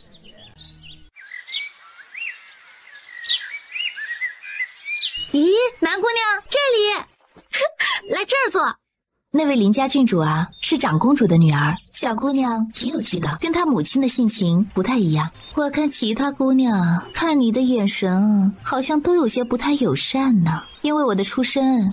[SPEAKER 1] 咦，南姑娘，这里，来这儿坐。
[SPEAKER 3] 那位邻家郡主啊，是长公主的女儿，小姑娘挺有趣的，跟她母亲的性情不太一样。我看其他姑娘看你的眼神好像都有些不太友善呢。因为我的出身，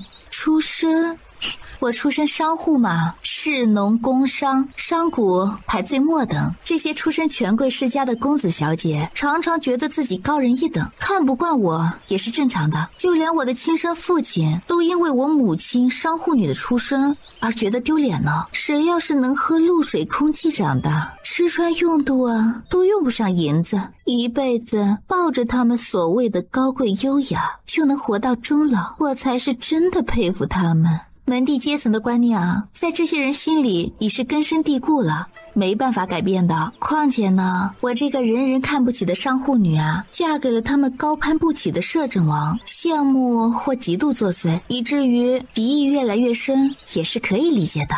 [SPEAKER 3] 我出身商户嘛，士农工商，商贾排最末等。这些出身权贵世家的公子小姐，常常觉得自己高人一等，看不惯我也是正常的。就连我的亲生父亲，都因为我母亲商户女的出身而觉得丢脸呢。谁要是能喝露水空气长大，吃穿用度啊，都用不上银子，一辈子抱着他们所谓的高贵优雅，就能活到终老，我才是真的佩服他们。门第阶层的观念啊，在这些人心里已是根深蒂固了，没办法改变的。况且呢，我这个人人看不起的商户女啊，嫁给了他们高攀不起的摄政王，羡慕或嫉妒作祟，以至于敌意越来越深，也是可以理解的。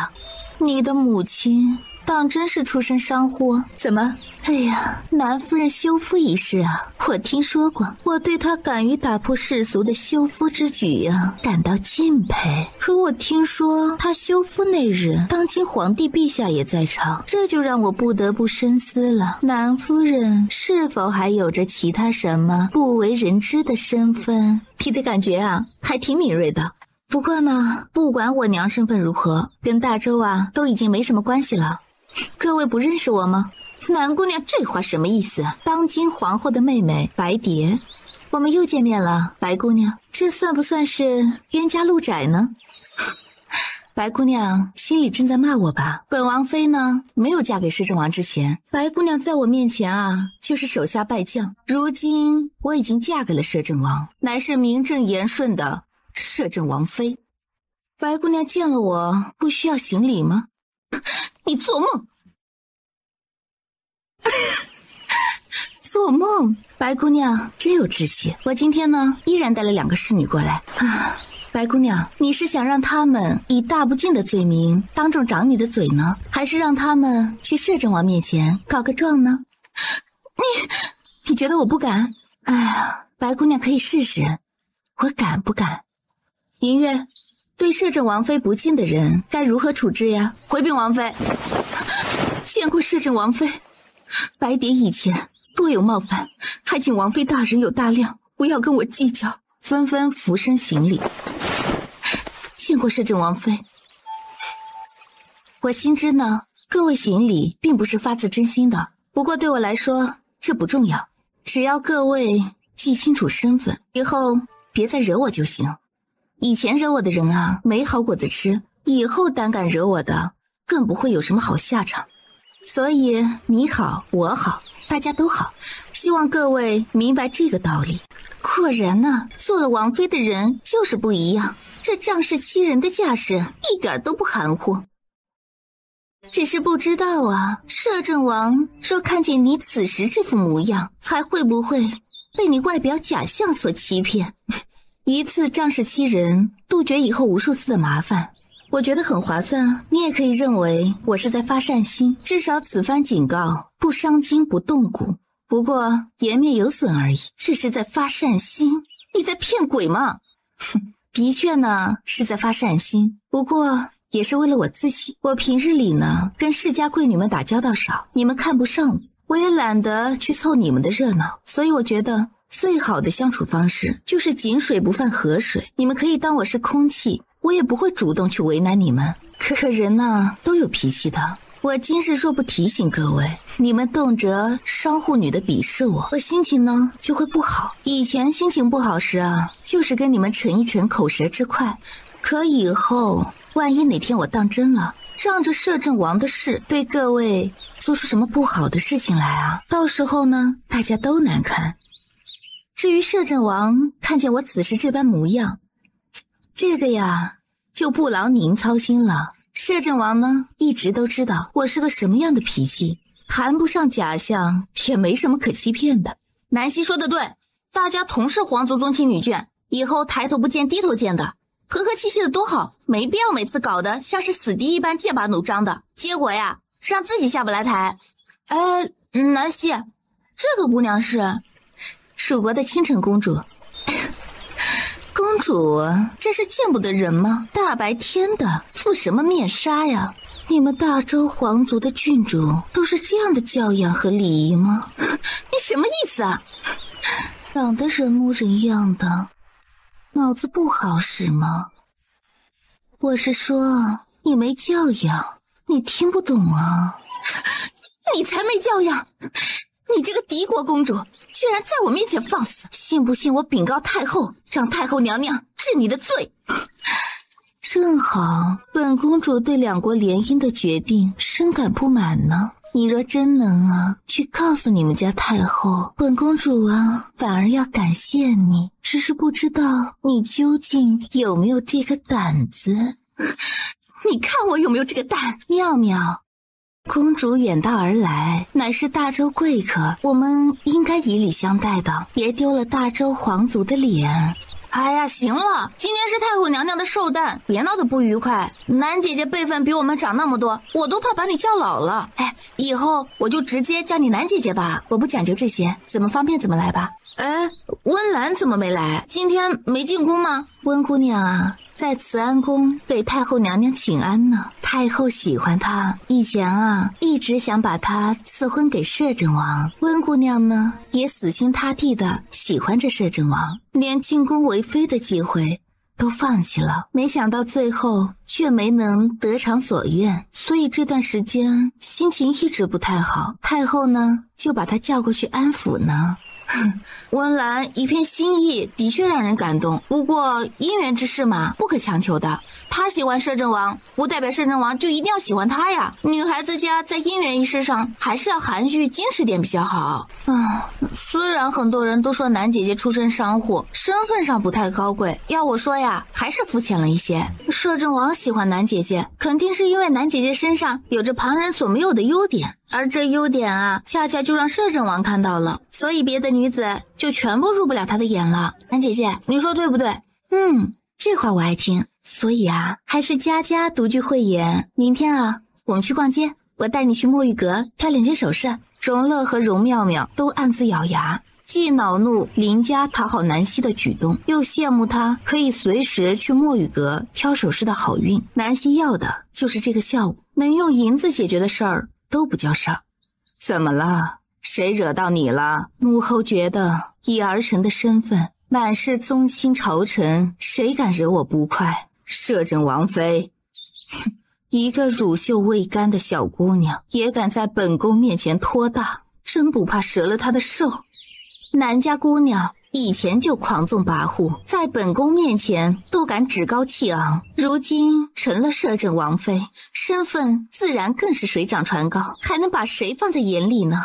[SPEAKER 3] 你的母亲当真是出身商户？怎么？哎呀，南夫人休夫一事啊，我听说过，我对她敢于打破世俗的休夫之举啊，感到敬佩。可我听说她休夫那日，当今皇帝陛下也在场，这就让我不得不深思了。南夫人是否还有着其他什么不为人知的身份？你的感觉啊，还挺敏锐的。不过呢，不管我娘身份如何，跟大周啊都已经没什么关系了。各位不认识我吗？南姑娘这话什么意思？当今皇后的妹妹白蝶，我们又见面了。白姑娘，这算不算是冤家路窄呢？白姑娘心里正在骂我吧。本王妃呢，没有嫁给摄政王之前，白姑娘在我面前啊就是手下败将，如今我已经嫁给了摄政王，乃是名正言顺的摄政王妃。白姑娘见了我不需要行礼吗？你做梦！做梦！白姑娘真有志气。我今天呢，依然带了2个侍女过来啊。白姑娘，你是想让他们以大不敬的罪名当众掌你的嘴呢，还是让他们去摄政王面前告个状呢？你觉得我不敢？哎呀，白姑娘可以试试，我敢不敢？银月，对摄政王妃不敬的人该如何处置呀？回禀王妃。见过摄政王妃，白蝶以前多有冒犯，还请王妃大人有大量，不要跟我计较。纷纷俯身行礼。见过摄政王妃。我心知呢，各位行礼并不是发自真心的，不过对我来说这不重要。只要各位记清楚身份，以后别再惹我就行。以前惹我的人啊，没好果子吃，以后胆敢惹我的，更不会有什么好下场。所以你好，我好，大家都好，希望各位明白这个道理。果然呢，做了王妃的人就是不一样，这仗势欺人的架势一点都不含糊。只是不知道啊，摄政王若看见你此时这副模样，还会不会被你外表假象所欺骗？一次仗势欺人，杜绝以后无数次的麻烦，我觉得很划算啊。你也可以认为我是在发善心，至少此番警告不伤筋不动骨，不过颜面有损而已。这是在发善心？你在骗鬼吗？哼，的确呢是在发善心，不过也是为了我自己。我平日里呢跟世家贵女们打交道少，你们看不上我，我也懒得去凑你们的热闹，所以我觉得最好的相处方式就是井水不犯河水。你们可以当我是空气，我也不会主动去为难你们。可人呢都有脾气的，我今日若不提醒各位，你们动辄商户女的鄙视我心情呢就会不好。以前心情不好时啊，就是跟你们逞一逞口舌之快，可以后万一哪天我当真了，仗着摄政王的事对各位做出什么不好的事情来啊，到时候呢大家都难堪。至于摄政王看见我此时这般模样，这个呀就不劳您操心了。摄政王呢一直都知道我是个什么样的脾气，谈不上假象，也没什么可欺骗的。
[SPEAKER 1] 南希说的对，大家同是皇族宗亲女眷，以后抬头不见低头见的，和和气气的多好，没必要每次搞得像是死敌一般剑拔弩张的，结果呀让自己下不来台。南希，这个姑娘是
[SPEAKER 3] 蜀国的倾城公主。公主，这是见不得人吗？大白天的敷什么面纱呀？你们大周皇族的郡主都是这样的教养和礼仪吗？
[SPEAKER 1] 你什么意思啊？
[SPEAKER 3] 长得人模人样的，脑子不好使吗？我是说你没教养，你听不懂啊？
[SPEAKER 1] 你才没教养！你这个敌国公主居然在我面前放肆，
[SPEAKER 3] 信不信我禀告太后，让太后娘娘治你的罪？正好本公主对两国联姻的决定深感不满呢。你若真能啊去告诉你们家太后，本公主啊反而要感谢你，只是不知道你究竟有没有这个胆子。
[SPEAKER 1] 你看我有没有这个胆？
[SPEAKER 3] 妙妙，公主远道而来，乃是大周贵客，我们应该以礼相待的，别丢了大周皇族的脸。
[SPEAKER 1] 哎呀，行了，今天是太后娘娘的寿诞，别闹得不愉快。南姐姐辈分比我们长那么多，我都怕把你叫老了。以后我就直接叫你南姐姐吧，
[SPEAKER 3] 我不讲究这些，怎么方便怎么来吧。
[SPEAKER 1] 温岚怎么没来？今天没进宫吗？
[SPEAKER 3] 温姑娘啊，在慈安宫给太后娘娘请安呢。太后喜欢她，以前啊一直想把她赐婚给摄政王。温姑娘呢也死心塌地的喜欢着摄政王，连进宫为妃的机会都放弃了。没想到最后却没能得偿所愿，所以这段时间心情一直不太好。太后呢就把她叫过去安抚呢。
[SPEAKER 1] 温岚一片心意的确让人感动，不过姻缘之事嘛，不可强求的。她喜欢摄政王，不代表摄政王就一定要喜欢她呀。女孩子家在姻缘一事上还是要含蓄矜持点比较好。虽然很多人都说南姐姐出身商户，身份上不太高贵，要我说呀，还是肤浅了一些。摄政王喜欢南姐姐，肯定是因为南姐姐身上有着旁人所没有的优点，而这优点啊，恰恰就让摄政王看到了，所以别的女子就全部入不了他的眼了。南姐姐，你说对不对？
[SPEAKER 3] 这话我爱听。所以啊，还是家家独具慧眼。明天啊，我们去逛街，我带你去墨玉阁挑2件首饰。荣乐和荣妙妙都暗自咬牙，既恼怒林家讨好南希的举动，又羡慕她可以随时去墨玉阁挑首饰的好运。南希要的就是这个下午能用银子解决的事儿都不叫事儿。怎么了？谁惹到你了？母后觉得以儿臣的身份，满是宗亲朝臣，谁敢惹我不快？摄政王妃，一个乳臭未干的小姑娘也敢在本宫面前托大，真不怕折了她的寿？南家姑娘以前就狂纵跋扈，在本宫面前都敢趾高气昂，如今成了摄政王妃，身份自然更是水涨船高，还能把谁放在眼里呢？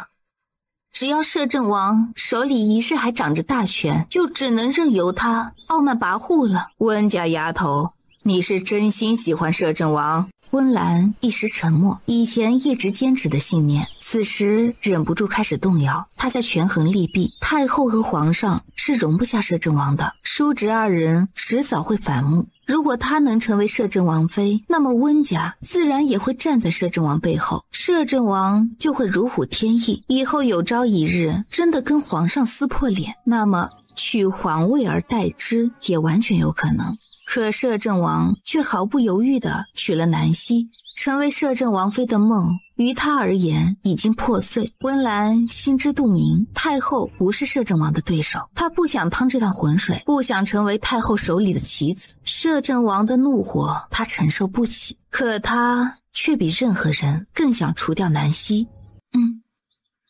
[SPEAKER 3] 只要摄政王手里一日还掌着大权，就只能任由他傲慢跋扈了。温家丫头，你是真心喜欢摄政王？温岚一时沉默，以前一直坚持的信念，此时忍不住开始动摇。她在权衡利弊，太后和皇上是容不下摄政王的，叔侄二人迟早会反目。如果她能成为摄政王妃，那么温家自然也会站在摄政王背后，摄政王就会如虎添翼。以后有朝一日真的跟皇上撕破脸，那么取皇位而代之也完全有可能。可摄政王却毫不犹豫地娶了南希，成为摄政王妃的梦于他而言已经破碎。温岚心知肚明，太后不是摄政王的对手，她不想趟这趟浑水，不想成为太后手里的棋子。摄政王的怒火她承受不起，可她却比任何人更想除掉南希。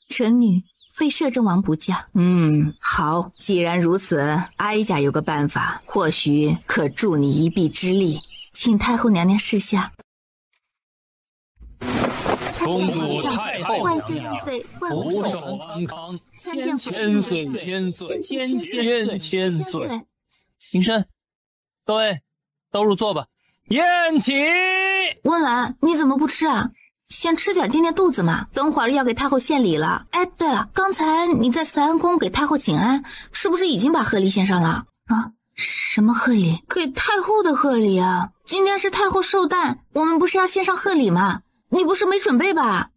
[SPEAKER 3] 臣女非摄政王不嫁。好，既然如此，哀家有个办法，或许可助你一臂之力，请太后娘娘示下。
[SPEAKER 9] 公主太后
[SPEAKER 3] 万岁
[SPEAKER 9] 娘娘
[SPEAKER 3] 万岁万
[SPEAKER 9] 福
[SPEAKER 3] 岁！
[SPEAKER 9] 寿安康，
[SPEAKER 3] 参见
[SPEAKER 9] 千岁千岁千岁！
[SPEAKER 2] 平身，各位都入座吧。宴起！
[SPEAKER 3] 温岚，你怎么不吃啊？先吃点垫垫肚子嘛，等会儿要给太后献礼了。哎，对了，刚才你在慈安宫给太后请安，是不是已经把贺礼献上了？啊？什么贺礼？给太后的贺礼啊！今天是太后寿诞，我们不是要献上贺礼吗？你不是没准备吧？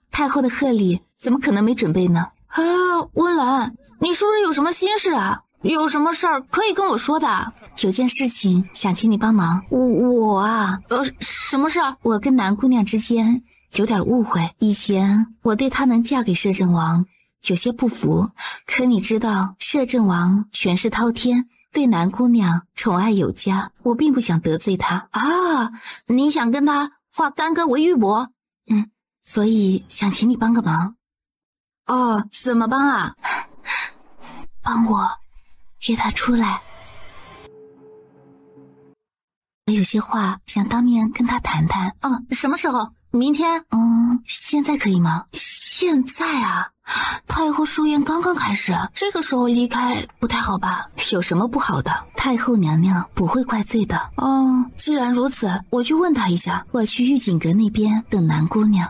[SPEAKER 3] 太后的贺礼怎么可能没准备呢？啊，温岚，你是不是有什么心事啊？有什么事儿可以跟我说的。有件事情想请你帮忙。我啊，什么事儿？我跟南姑娘之间有点误会，以前我对她能嫁给摄政王有些不服，可你知道摄政王权势滔天，对南姑娘宠爱有加，我并不想得罪她啊。你想跟她化干戈为玉帛？所以想请你帮个忙。哦，怎么帮啊？帮我约她出来，我有些话想当面跟她谈谈。什么时候？明天？现在可以吗？现在啊？太后寿宴刚刚开始，这个时候离开不太好吧？有什么不好的？太后娘娘不会怪罪的。既然如此，我去问她一下。我去玉锦阁那边等南姑娘。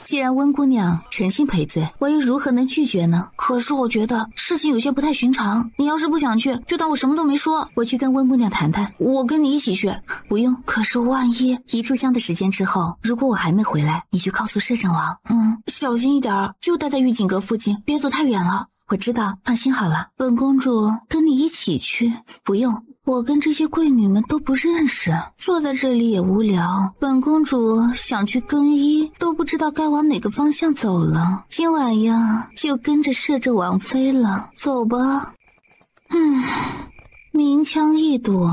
[SPEAKER 3] 既然温姑娘诚心赔罪，我又如何能拒绝呢？可是我觉得事情有些不太寻常，你要是不想去，就当我什么都没说。我去跟温姑娘谈谈，我跟你一起去。不用，可是万一一炷香的时间之后，如果我还没回来，你就告诉摄政王。小心一点，就待在玉锦阁附近，别走太远了。我知道，放心好了。本公主跟你一起去。不用，我跟这些贵女们都不认识，坐在这里也无聊。本公主想去更衣，都不知道该往哪个方向走了。今晚呀，就跟着摄政王妃了。走吧。明枪易躲，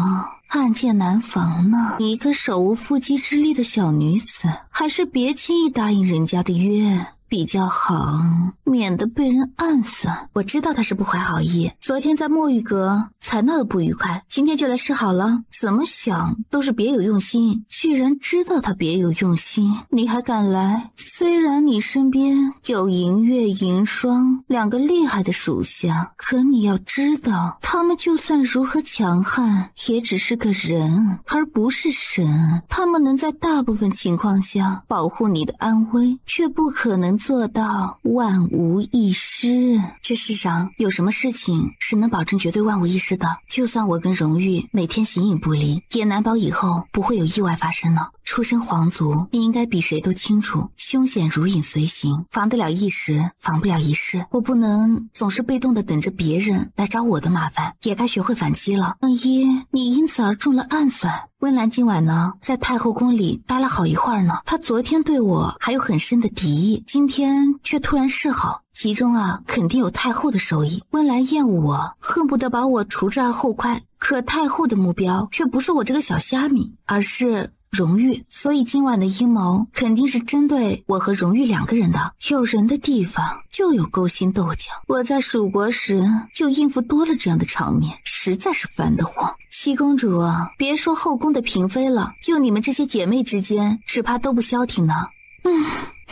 [SPEAKER 3] 暗箭难防呢。一个手无缚鸡之力的小女子，还是别轻易答应人家的约比较好，免得被人暗算。我知道他是不怀好意，昨天在墨玉阁才闹得不愉快，今天就来示好了。怎么想都是别有用心。既然知道他别有用心，你还敢来？虽然你身边有银月、银霜两个厉害的属下，可你要知道，他们就算如何强悍，也只是个人，而不是神。他们能在大部分情况下保护你的安危，却不可能做到万无一失。这世上有什么事情是能保证绝对万无一失的？就算我跟荣玉每天形影不离，也难保以后不会有意外发生呢。出身皇族，你应该比谁都清楚，凶险如影随形，防得了一时，防不了一世。我不能总是被动的等着别人来找我的麻烦，也该学会反击了。万一你因此而中了暗算。温岚今晚呢，在太后宫里待了好一会儿呢。她昨天对我还有很深的敌意，今天却突然示好，其中啊肯定有太后的手意。温岚厌恶我，恨不得把我除之而后快，可太后的目标却不是我这个小虾米，而是荣誉，所以今晚的阴谋肯定是针对我和荣誉2个人的。有人的地方就有勾心斗角，我在蜀国时就应付多了这样的场面，实在是烦得慌。七公主啊，别说后宫的嫔妃了，就你们这些姐妹之间，只怕都不消停呢。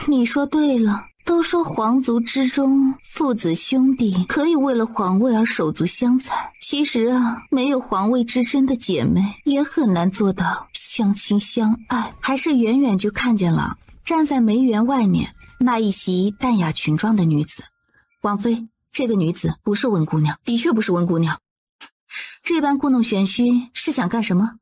[SPEAKER 3] 你说对了。都说皇族之中，父子兄弟可以为了皇位而手足相残。其实啊，没有皇位之争的姐妹，也很难做到相亲相爱。还是远远就看见了站在梅园外面那一袭淡雅裙装的女子。王妃，这个女子不是温姑娘，的确不是温姑娘。这般故弄玄虚是想干什么？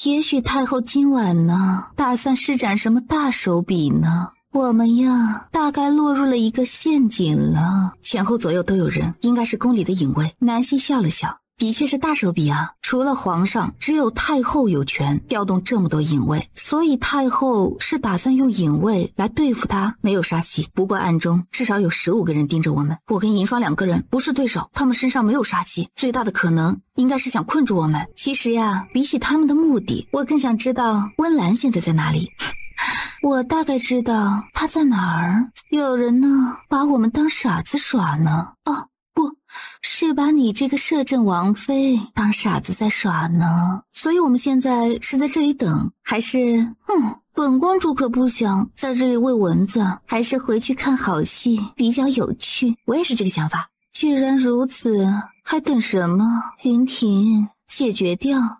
[SPEAKER 3] 也许太后今晚呢，打算施展什么大手笔呢？我们呀，大概落入了一个陷阱了。前后左右都有人，应该是宫里的隐卫。南希笑了笑，的确是大手笔啊。除了皇上，只有太后有权调动这么多隐卫，所以太后是打算用隐卫来对付他。没有杀气，不过暗中至少有15个人盯着我们。我跟银霜2个人不是对手，他们身上没有杀气，最大的可能应该是想困住我们。其实呀，比起他们的目的，我更想知道温岚现在在哪里。我大概知道他在哪儿。有人呢把我们当傻子耍呢。哦，不是把你这个摄政王妃当傻子在耍呢。所以我们现在是在这里等，还是本公主可不想在这里喂蚊子，还是回去看好戏比较有趣。我也是这个想法。既然如此，还等什么？云婷，解决掉。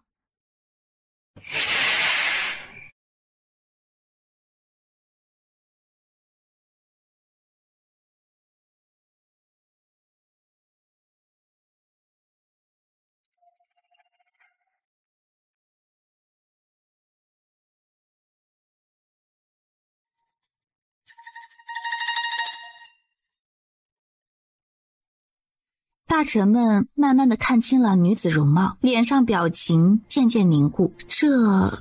[SPEAKER 3] 大臣们慢慢的看清了女子容貌，脸上表情渐渐凝固。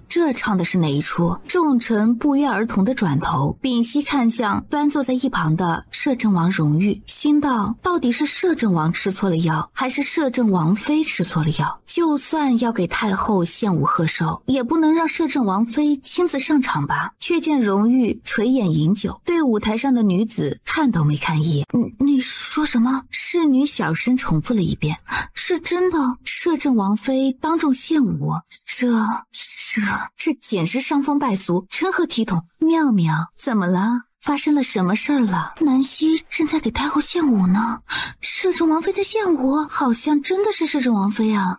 [SPEAKER 3] 这唱的是哪一出？众臣不约而同的转头，屏息看向端坐在一旁的摄政王荣誉，心道到底是摄政王吃错了药，还是摄政王妃吃错了药？就算要给太后献舞贺寿，也不能让摄政王妃亲自上场吧？却见荣誉垂眼饮酒，对舞台上的女子看都没看一眼。你说什么？侍女小声重复了一遍。是真的，摄政王妃当众献舞，这简直伤风败俗，成何体统？妙妙，怎么了？发生了什么事儿了？南希正在给太后献舞呢。摄政王妃在献舞，好像真的是摄政王妃啊！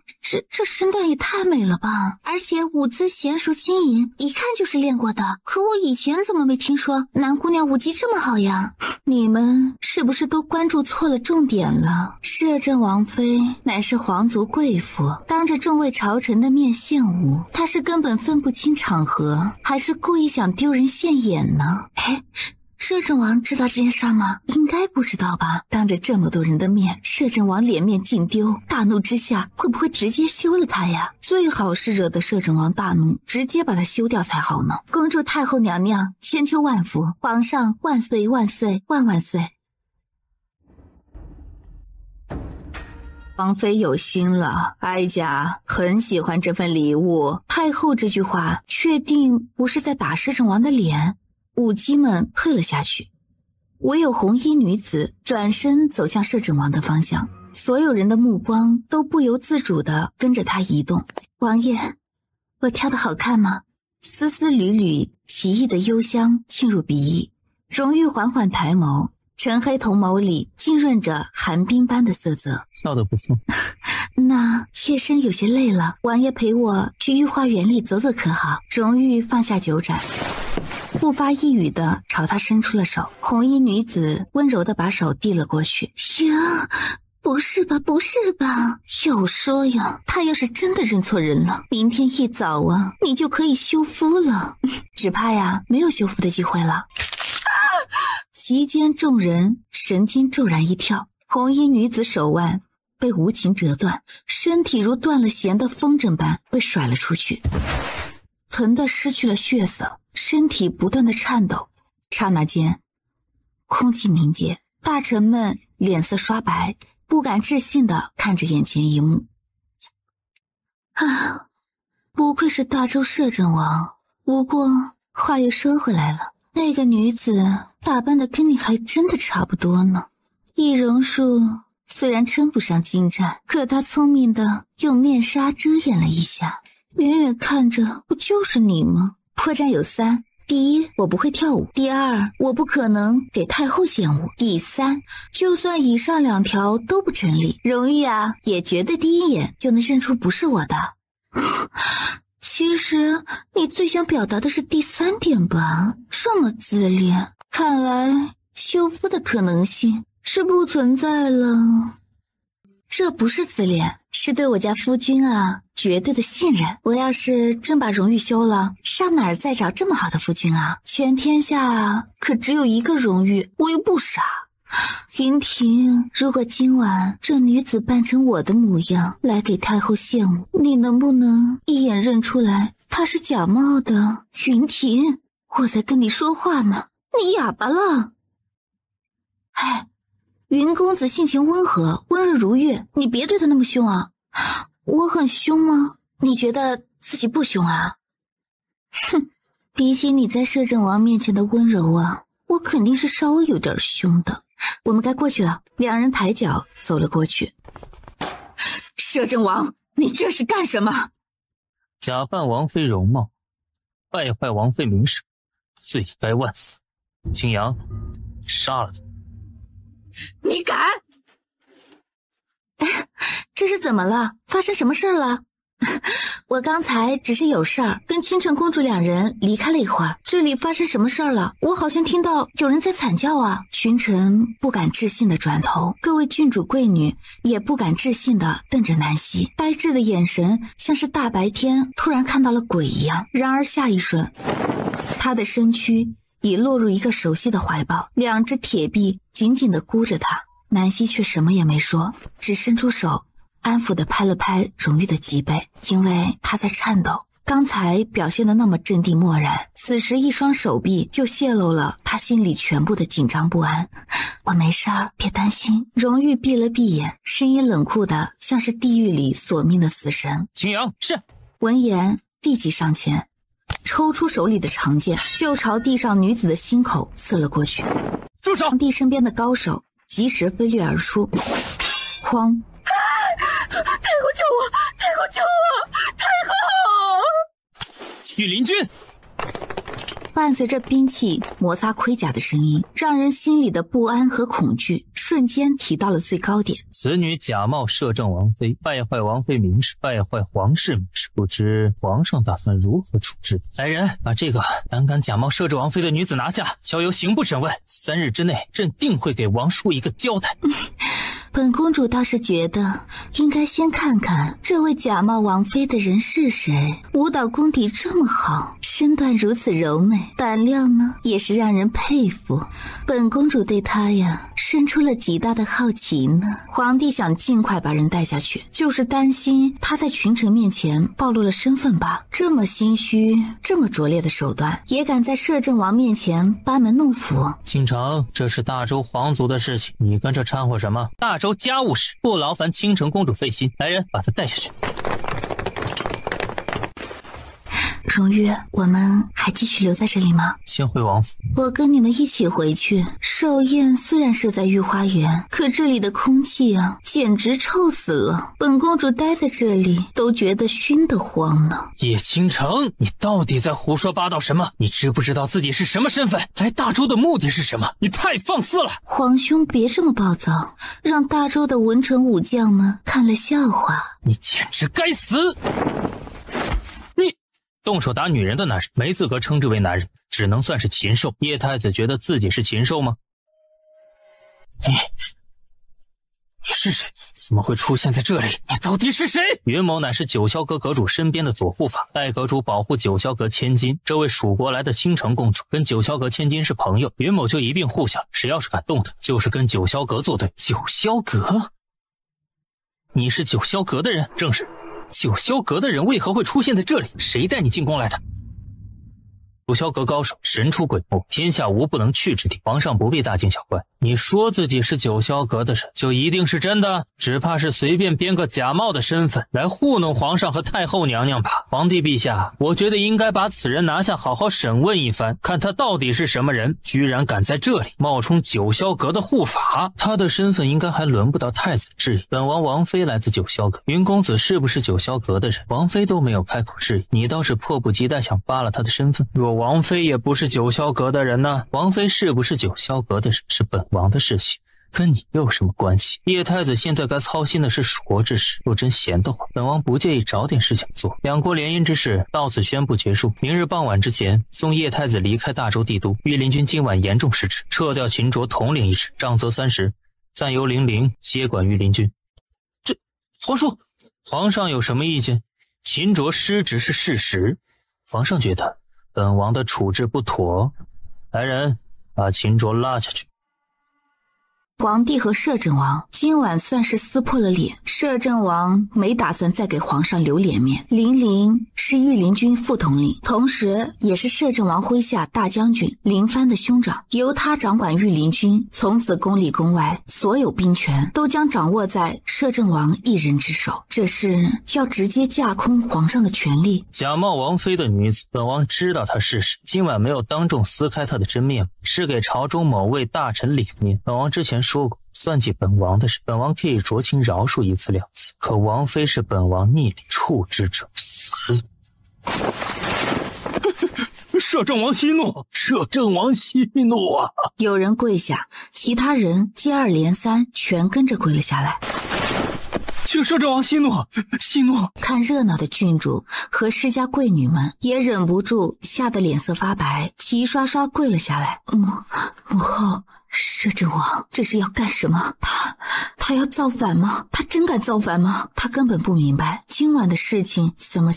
[SPEAKER 3] 这身段也太美了吧！而且舞姿娴熟轻盈，一看就是练过的。可我以前怎么没听说南姑娘舞技这么好呀？你们是不是都关注错了重点了？摄政王妃乃是皇族贵妇，当着众位朝臣的面献舞，她是根本分不清场合，还是故意想丢人现眼呢？摄政王知道这件事吗？应该不知道吧。当着这么多人的面，摄政王脸面尽丢，大怒之下会不会直接休了他呀？最好是惹得摄政王大怒，直接把他休掉才好呢。恭祝太后娘娘千秋万福，皇上万岁万岁万万岁。王妃有心了，哀家很喜欢这份礼物。太后这句话确定不是在打摄政王的脸？舞姬们退了下去，唯有红衣女子转身走向摄政王的方向，所有人的目光都不由自主地跟着她移动。王爷，我挑的好看吗？丝丝缕缕奇异的幽香沁入鼻翼，荣誉缓缓抬眸，沉黑瞳眸里浸润着寒冰般的色泽。
[SPEAKER 8] 跳得不错。
[SPEAKER 3] 那妾身有些累了，王爷陪我去御花园里走走可好？荣誉放下酒盏，不发一语的朝他伸出了手。红衣女子温柔的把手递了过去。呀，不是吧，不是吧？要说呀，他要是真的认错人了，明天一早啊，你就可以休夫了。只怕呀，没有休夫的机会了。席间众人神经骤然一跳，红衣女子手腕被无情折断，身体如断了弦的风筝般被甩了出去，疼得失去了血色，身体不断的颤抖。刹那间空气凝结，大臣们脸色刷白，不敢置信地看着眼前一幕。不愧是大周摄政王，不过话又说回来了，那个女子打扮的跟你还真的差不多呢。易容术虽然称不上精湛，可她聪明的用面纱遮掩了一下，远远看着不就是你吗？破绽有3。第一，我不会跳舞；第二，我不可能给太后献舞；第三，就算以上2条都不成立，荣誉啊也绝对第一眼就能认出不是我的。其实你最想表达的是第3点吧？这么自恋，看来修夫的可能性是不存在了。这不是自恋，是对我家夫君啊绝对的信任。我要是真把荣誉休了，上哪儿再找这么好的夫君啊？全天下可只有一个荣誉，我又不傻。云婷，如果今晚这女子扮成我的模样来给太后献舞，你能不能一眼认出来她是假冒的？云婷，我在跟你说话呢，你哑巴了。哎，云公子性情温和，温润如玉，你别对他那么凶啊。我很凶吗？你觉得自己不凶啊？哼，比起你在摄政王面前的温柔啊，我肯定是稍微有点凶的。我们该过去了。2人抬脚走了过去。摄政王，你这是干什么？
[SPEAKER 8] 假扮王妃容貌，败坏王妃名声，罪该万死。青阳，杀了他！
[SPEAKER 3] 你敢？这是怎么了？发生什么事了？我刚才只是有事儿，跟倾城公主2人离开了一会儿。这里发生什么事儿了？我好像听到有人在惨叫啊！群臣不敢置信的转头，各位郡主贵女也不敢置信的瞪着南希，呆滞的眼神像是大白天突然看到了鬼一样。然而下一瞬，他的身躯已落入一个熟悉的怀抱，2只铁臂紧紧地箍着他。南希却什么也没说，只伸出手安抚地拍了拍荣誉的脊背，因为他在颤抖。刚才表现得那么镇定漠然，此时一双手臂就泄露了他心里全部的紧张不安。我没事儿，别担心。荣誉闭了闭眼，声音冷酷的像是地狱里索命的死神。
[SPEAKER 8] 青阳，是。
[SPEAKER 3] 闻言立即上前，抽出手里的长剑，就朝地上女子的心口刺了过去。
[SPEAKER 8] 住手！
[SPEAKER 3] 皇帝身边的高手及时飞掠而出，哐！太后救我！太后救我！太后！
[SPEAKER 8] 许林君！
[SPEAKER 3] 伴随着兵器摩擦盔甲的声音，让人心里的不安和恐惧瞬间提到了最高点。
[SPEAKER 8] 此女假冒摄政王妃，败坏王妃名声，败坏皇室名声，不知皇上打算如何处置？来人，把这个胆敢假冒摄政王妃的女子拿下，交由刑部审问。3日之内，朕定会给王叔一个交代。
[SPEAKER 3] 本公主倒是觉得应该先看看这位假冒王妃的人是谁。舞蹈功底这么好，身段如此柔美，胆量呢也是让人佩服。本公主对她呀生出了极大的好奇呢。皇帝想尽快把人带下去，就是担心她在群臣面前暴露了身份吧。这么心虚，这么拙劣的手段，也敢在摄政王面前班门弄斧。
[SPEAKER 8] 倾城，这是大周皇族的事情，你跟着掺和什么？大周家务事，不劳烦倾城公主费心。来人，把她带下去。
[SPEAKER 3] 荣誉，我们还继续留在这里吗？
[SPEAKER 8] 先回王府。
[SPEAKER 3] 我跟你们一起回去。寿宴虽然设在御花园，可这里的空气啊，简直臭死了。本公主待在这里都觉得熏得慌呢。
[SPEAKER 8] 叶倾城，你到底在胡说八道什么？你知不知道自己是什么身份？来大周的目的是什么？你太放肆了！
[SPEAKER 3] 皇兄别这么暴躁，让大周的文臣武将们看了笑话。
[SPEAKER 8] 你简直该死！动手打女人的男人没资格称之为男人，只能算是禽兽。叶太子觉得自己是禽兽吗？你是谁？怎么会出现在这里？你到底是谁？云某乃是九霄阁阁主身边的左护法，代阁主保护九霄阁千金。这位蜀国来的倾城公主跟九霄阁千金是朋友，云某就一并护下。谁要是敢动她，就是跟九霄阁作对。九霄阁？你是九霄阁的人？正是。九霄阁的人为何会出现在这里？谁带你进宫来的？九霄阁高手神出鬼没，天下无不能去之地，皇上不必大惊小怪。
[SPEAKER 2] 你说自己是九霄阁的人，就一定是真的？只怕是随便编个假冒的身份来糊弄皇上和太后娘娘吧。皇帝陛下，我觉得应该把此人拿下，好好审问一番，看他到底是什么人，居然敢在这里冒充九霄阁的护法。他的身份应该还轮不到太子质疑。本王王妃来自九霄阁，云公子是不是九霄阁的人？王妃都没有开口质疑，你倒是迫不及待想扒了他的身份。若王妃也不是九霄阁的人呢？王妃是不是九霄阁的人，是本王的事情，跟你有什么关系？叶太子现在该操心的是蜀国之事，若真闲得慌，本王不介意找点事情做。两国联姻之事到此宣布结束，明日傍晚之前送叶太子离开大周帝都。御林军今晚严重失职，撤掉秦卓统领一职，杖责30，暂由零陵接管御林军。这皇叔，皇上有什么意见？秦卓失职是事实，皇上觉得本王的处置不妥，来人把秦卓拉下去。
[SPEAKER 3] 皇帝和摄政王今晚算是撕破了脸，摄政王没打算再给皇上留脸面。零陵是御林军副统领，同时也是摄政王麾下大将军林帆的兄长，由他掌管御林军，从此宫里宫外所有兵权都将掌握在摄政王一人之手，这是要直接架空皇上的权力。
[SPEAKER 2] 假冒王妃的女子，本王知道她是谁，今晚没有当众撕开她的真面目，是给朝中某位大臣脸面。本王之前说过，算计本王的事，本王可以酌情饶恕1次2次，可王妃是本王逆理处之者死。
[SPEAKER 9] 摄政王息怒，摄政王息怒啊！
[SPEAKER 3] 有人跪下，其他人接二连三全跟着跪了下来。
[SPEAKER 9] 请摄政王息怒，息怒！
[SPEAKER 3] 看热闹的郡主和世家贵女们也忍不住吓得脸色发白，齐刷刷跪了下来。母后，摄政王这是要干什么？他要造反吗？他真敢造反吗？他根本不明白今晚的事情怎么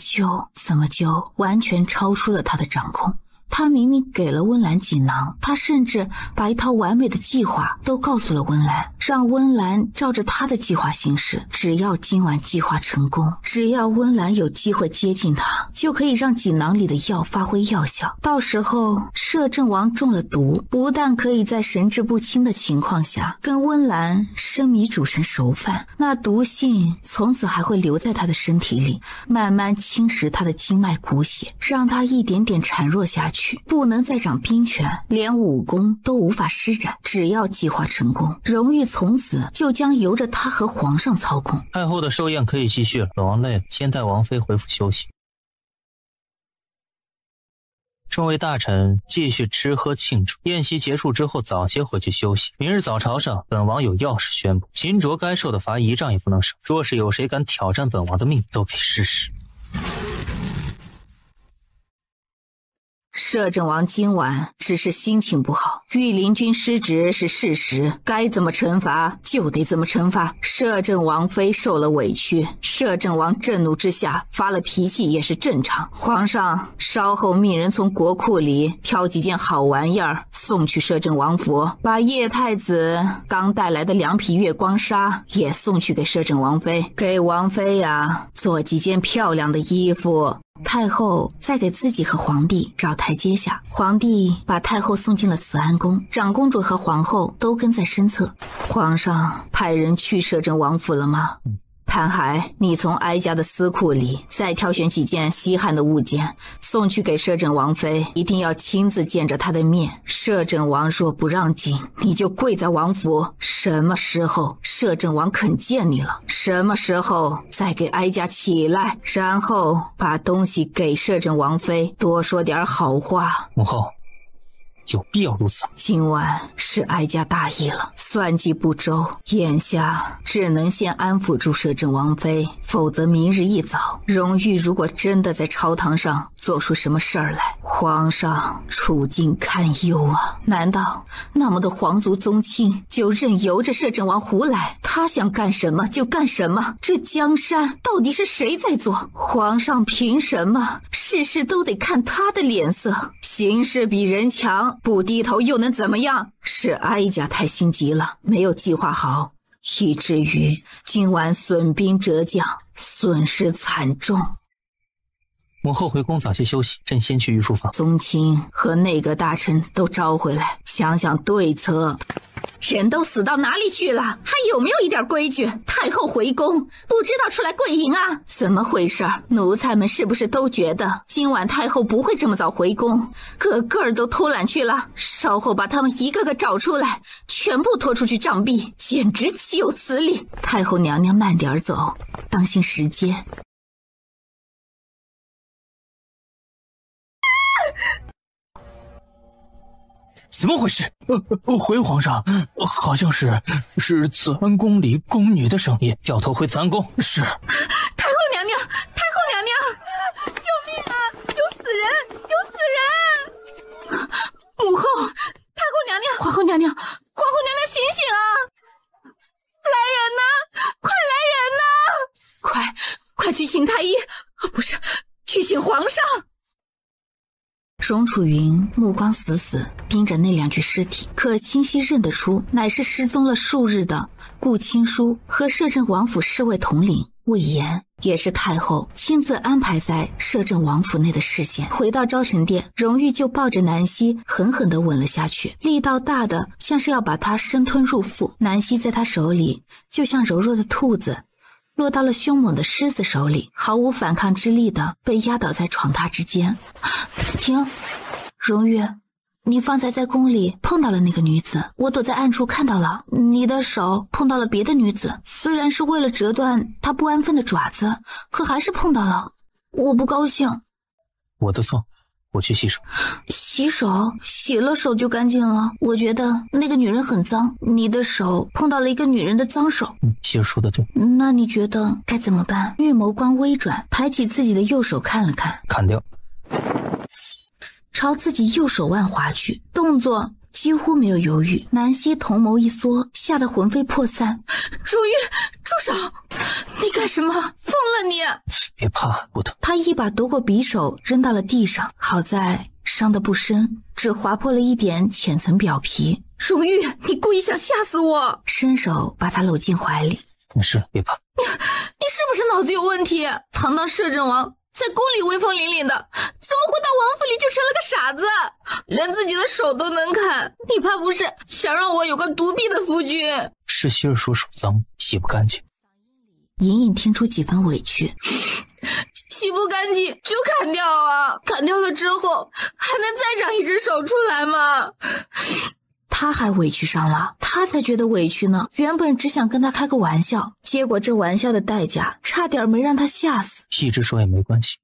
[SPEAKER 3] 就完全超出了他的掌控。他明明给了温岚锦囊，他甚至把一套完美的计划都告诉了温岚，让温岚照着他的计划行事。只要今晚计划成功，只要温岚有机会接近他，就可以让锦囊里的药发挥药效。到时候摄政王中了毒，不但可以在神志不清的情况下跟温岚生米煮成熟饭，那毒性从此还会留在他的身体里，慢慢侵蚀他的经脉骨血，让他一点点孱弱下去，不能再掌兵权，连武功都无法施展。只要计划成功，荣誉从此就将由着他和皇上操控。
[SPEAKER 2] 太后的寿宴可以继续了，本王累了，先带王妃回府休息。众位大臣继续吃喝庆祝，宴席结束之后早些回去休息。明日早朝上，本王有要事宣布，秦卓该受的罚1杖也不能少，若是有谁敢挑战本王的命，都可以试试。
[SPEAKER 3] 摄政王今晚只是心情不好，御林军失职是事实，该怎么惩罚就得怎么惩罚。摄政王妃受了委屈，摄政王震怒之下发了脾气也是正常。皇上稍后命人从国库里挑几件好玩意儿送去摄政王府，把叶太子刚带来的2匹月光纱也送去给摄政王妃，给王妃呀做几件漂亮的衣服。太后再给自己和皇帝找台阶下，皇帝把太后送进了慈安宫，长公主和皇后都跟在身侧。皇上派人去摄政王府了吗？潘海，你从哀家的私库里再挑选几件稀罕的物件送去给摄政王妃，一定要亲自见着她的面。摄政王若不让进，你就跪在王府。什么时候摄政王肯见你了，什么时候再给哀家起来，然后把东西给摄政王妃，多说点好话。
[SPEAKER 2] 母后，有必要如此吗？
[SPEAKER 3] 今晚是哀家大意了，算计不周，眼下只能先安抚住摄政王妃，否则明日一早，荣誉如果真的在朝堂上做出什么事儿来，皇上处境堪忧啊！难道那么多皇族宗亲就任由着摄政王胡来？他想干什么就干什么？这江山到底是谁在做？皇上凭什么事事都得看他的脸色？形势比人强，不低头又能怎么样？是哀家太心急了，没有计划好，以至于今晚损兵折将，损失惨重。
[SPEAKER 2] 母后回宫早些休息，朕先去御书房。
[SPEAKER 3] 宗亲和内阁大臣都招回来，想想对策。人都死到哪里去了，还有没有一点规矩？太后回宫，不知道出来跪迎啊？怎么回事？奴才们是不是都觉得今晚太后不会这么早回宫，个个都偷懒去了？稍后把他们一个个找出来，全部拖出去杖毙，简直岂有此理！太后娘娘慢点走，当心时间。
[SPEAKER 4] 怎么回事？回皇上，好像是慈安宫里宫女的声音，掉头回慈安宫。是。
[SPEAKER 3] 太后娘娘，太后娘娘，救命啊！有死人，有死人！母后，太后娘娘，皇后娘娘，皇后娘娘醒醒啊！来人呐！快来人呐！快去请太医，不是，去请皇上。荣楚云目光死死盯着那两具尸体，可清晰认得出乃是失踪了数日的顾青书和摄政王府侍卫统领魏延，也是太后亲自安排在摄政王府内的视线。回到昭臣殿，荣玉就抱着南希狠狠地吻了下去，力道大的像是要把她生吞入腹。南希在他手里就像柔弱的兔子，落到了凶猛的狮子手里，毫无反抗之力的被压倒在床榻之间。停！荣玉，你方才在宫里碰到了那个女子，我躲在暗处看到了，你的手碰到了别的女子，虽然是为了折断她不安分的爪子，可还是碰到了，我不高兴。
[SPEAKER 4] 我的错，我去洗手。
[SPEAKER 3] 洗手？洗了手就干净了？我觉得那个女人很脏，你的手碰到了一个女人的脏手。
[SPEAKER 4] 希儿说的对。
[SPEAKER 3] 那你觉得该怎么办？玉眸光微转，抬起自己的右手看了看，
[SPEAKER 4] 砍掉。
[SPEAKER 3] 朝自己右手腕划去，动作几乎没有犹豫。南希瞳眸一缩，吓得魂飞魄散。如玉，住手！你干什么？疯了你！
[SPEAKER 4] 别怕，不疼。
[SPEAKER 3] 他一把夺过匕首扔到了地上，好在伤得不深，只划破了一点浅层表皮。如玉，你故意想吓死我！伸手把他搂进怀里。
[SPEAKER 4] 没事，别怕。
[SPEAKER 3] 你是不是脑子有问题？堂堂摄政王在宫里威风凛凛的，怎么回到王府里就成了个傻子？连自己的手都能砍，你怕不是想让我有个独臂的夫君？
[SPEAKER 4] 是希儿说手脏，洗不干净。
[SPEAKER 3] 隐隐听出几分委屈。洗不干净就砍掉啊！砍掉了之后还能再长一只手出来吗？他还委屈上了，他才觉得委屈呢。原本只想跟他开个玩笑，结果这玩笑的代价差点没让他吓死。
[SPEAKER 4] 一只手也没关系，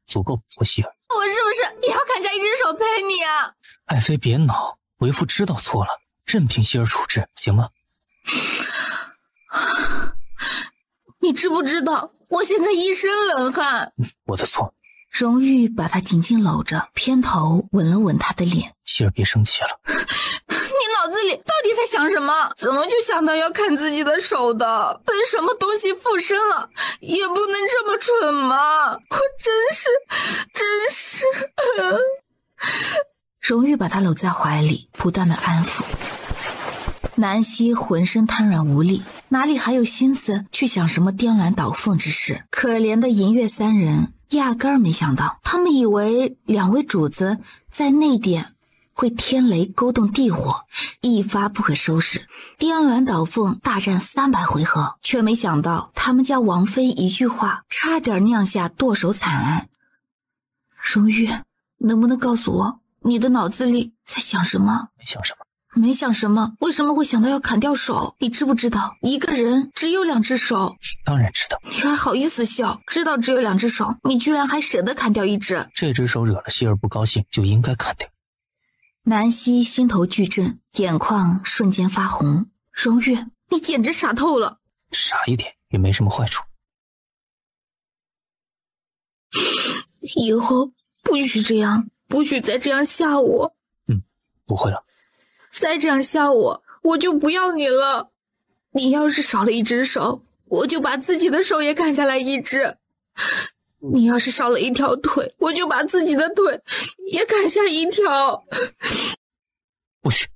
[SPEAKER 4] 足够保护希儿。
[SPEAKER 3] 我是不是也要砍下一只手陪你啊？
[SPEAKER 4] 爱妃别恼，为父知道错了，任凭希儿处置，行吗？
[SPEAKER 3] 你知不知道我现在一身冷汗？
[SPEAKER 4] 我的错。
[SPEAKER 3] 荣玉把他紧紧搂着，偏头吻了吻他的脸。
[SPEAKER 4] 希儿别生气了。
[SPEAKER 3] 你脑子里到底在想什么？怎么就想到要砍自己的手的？被什么东西附身了？也不能这么蠢嘛！我真是荣玉把他搂在怀里，不断的安抚。南希浑身瘫软无力，哪里还有心思去想什么颠鸾倒凤之事？可怜的银月三人压根儿没想到，他们以为两位主子在内殿会天雷勾动地火，一发不可收拾，颠鸾倒凤大战300回合，却没想到他们家王妃一句话差点酿下剁手惨案。荣玉，能不能告诉我你的脑子里在想什么？
[SPEAKER 4] 没想什么。
[SPEAKER 3] 没想什么？为什么会想到要砍掉手？你知不知道一个人只有2只手？
[SPEAKER 4] 当然知道。
[SPEAKER 3] 你还好意思笑？知道只有2只手，你居然还舍得砍掉1只。
[SPEAKER 4] 这只手惹了希儿不高兴，就应该砍掉。
[SPEAKER 3] 南希心头剧震，眼眶瞬间发红。荣玉，你简直傻透了。
[SPEAKER 4] 傻一点也没什么坏处。
[SPEAKER 3] 以后不许这样，不许再这样吓我。
[SPEAKER 4] 不会了。
[SPEAKER 3] 再这样吓我，我就不要你了。你要是少了1只手，我就把自己的手也砍下来1只。你要是少了1条腿，我就把自己的腿也砍下1条。
[SPEAKER 4] 不许。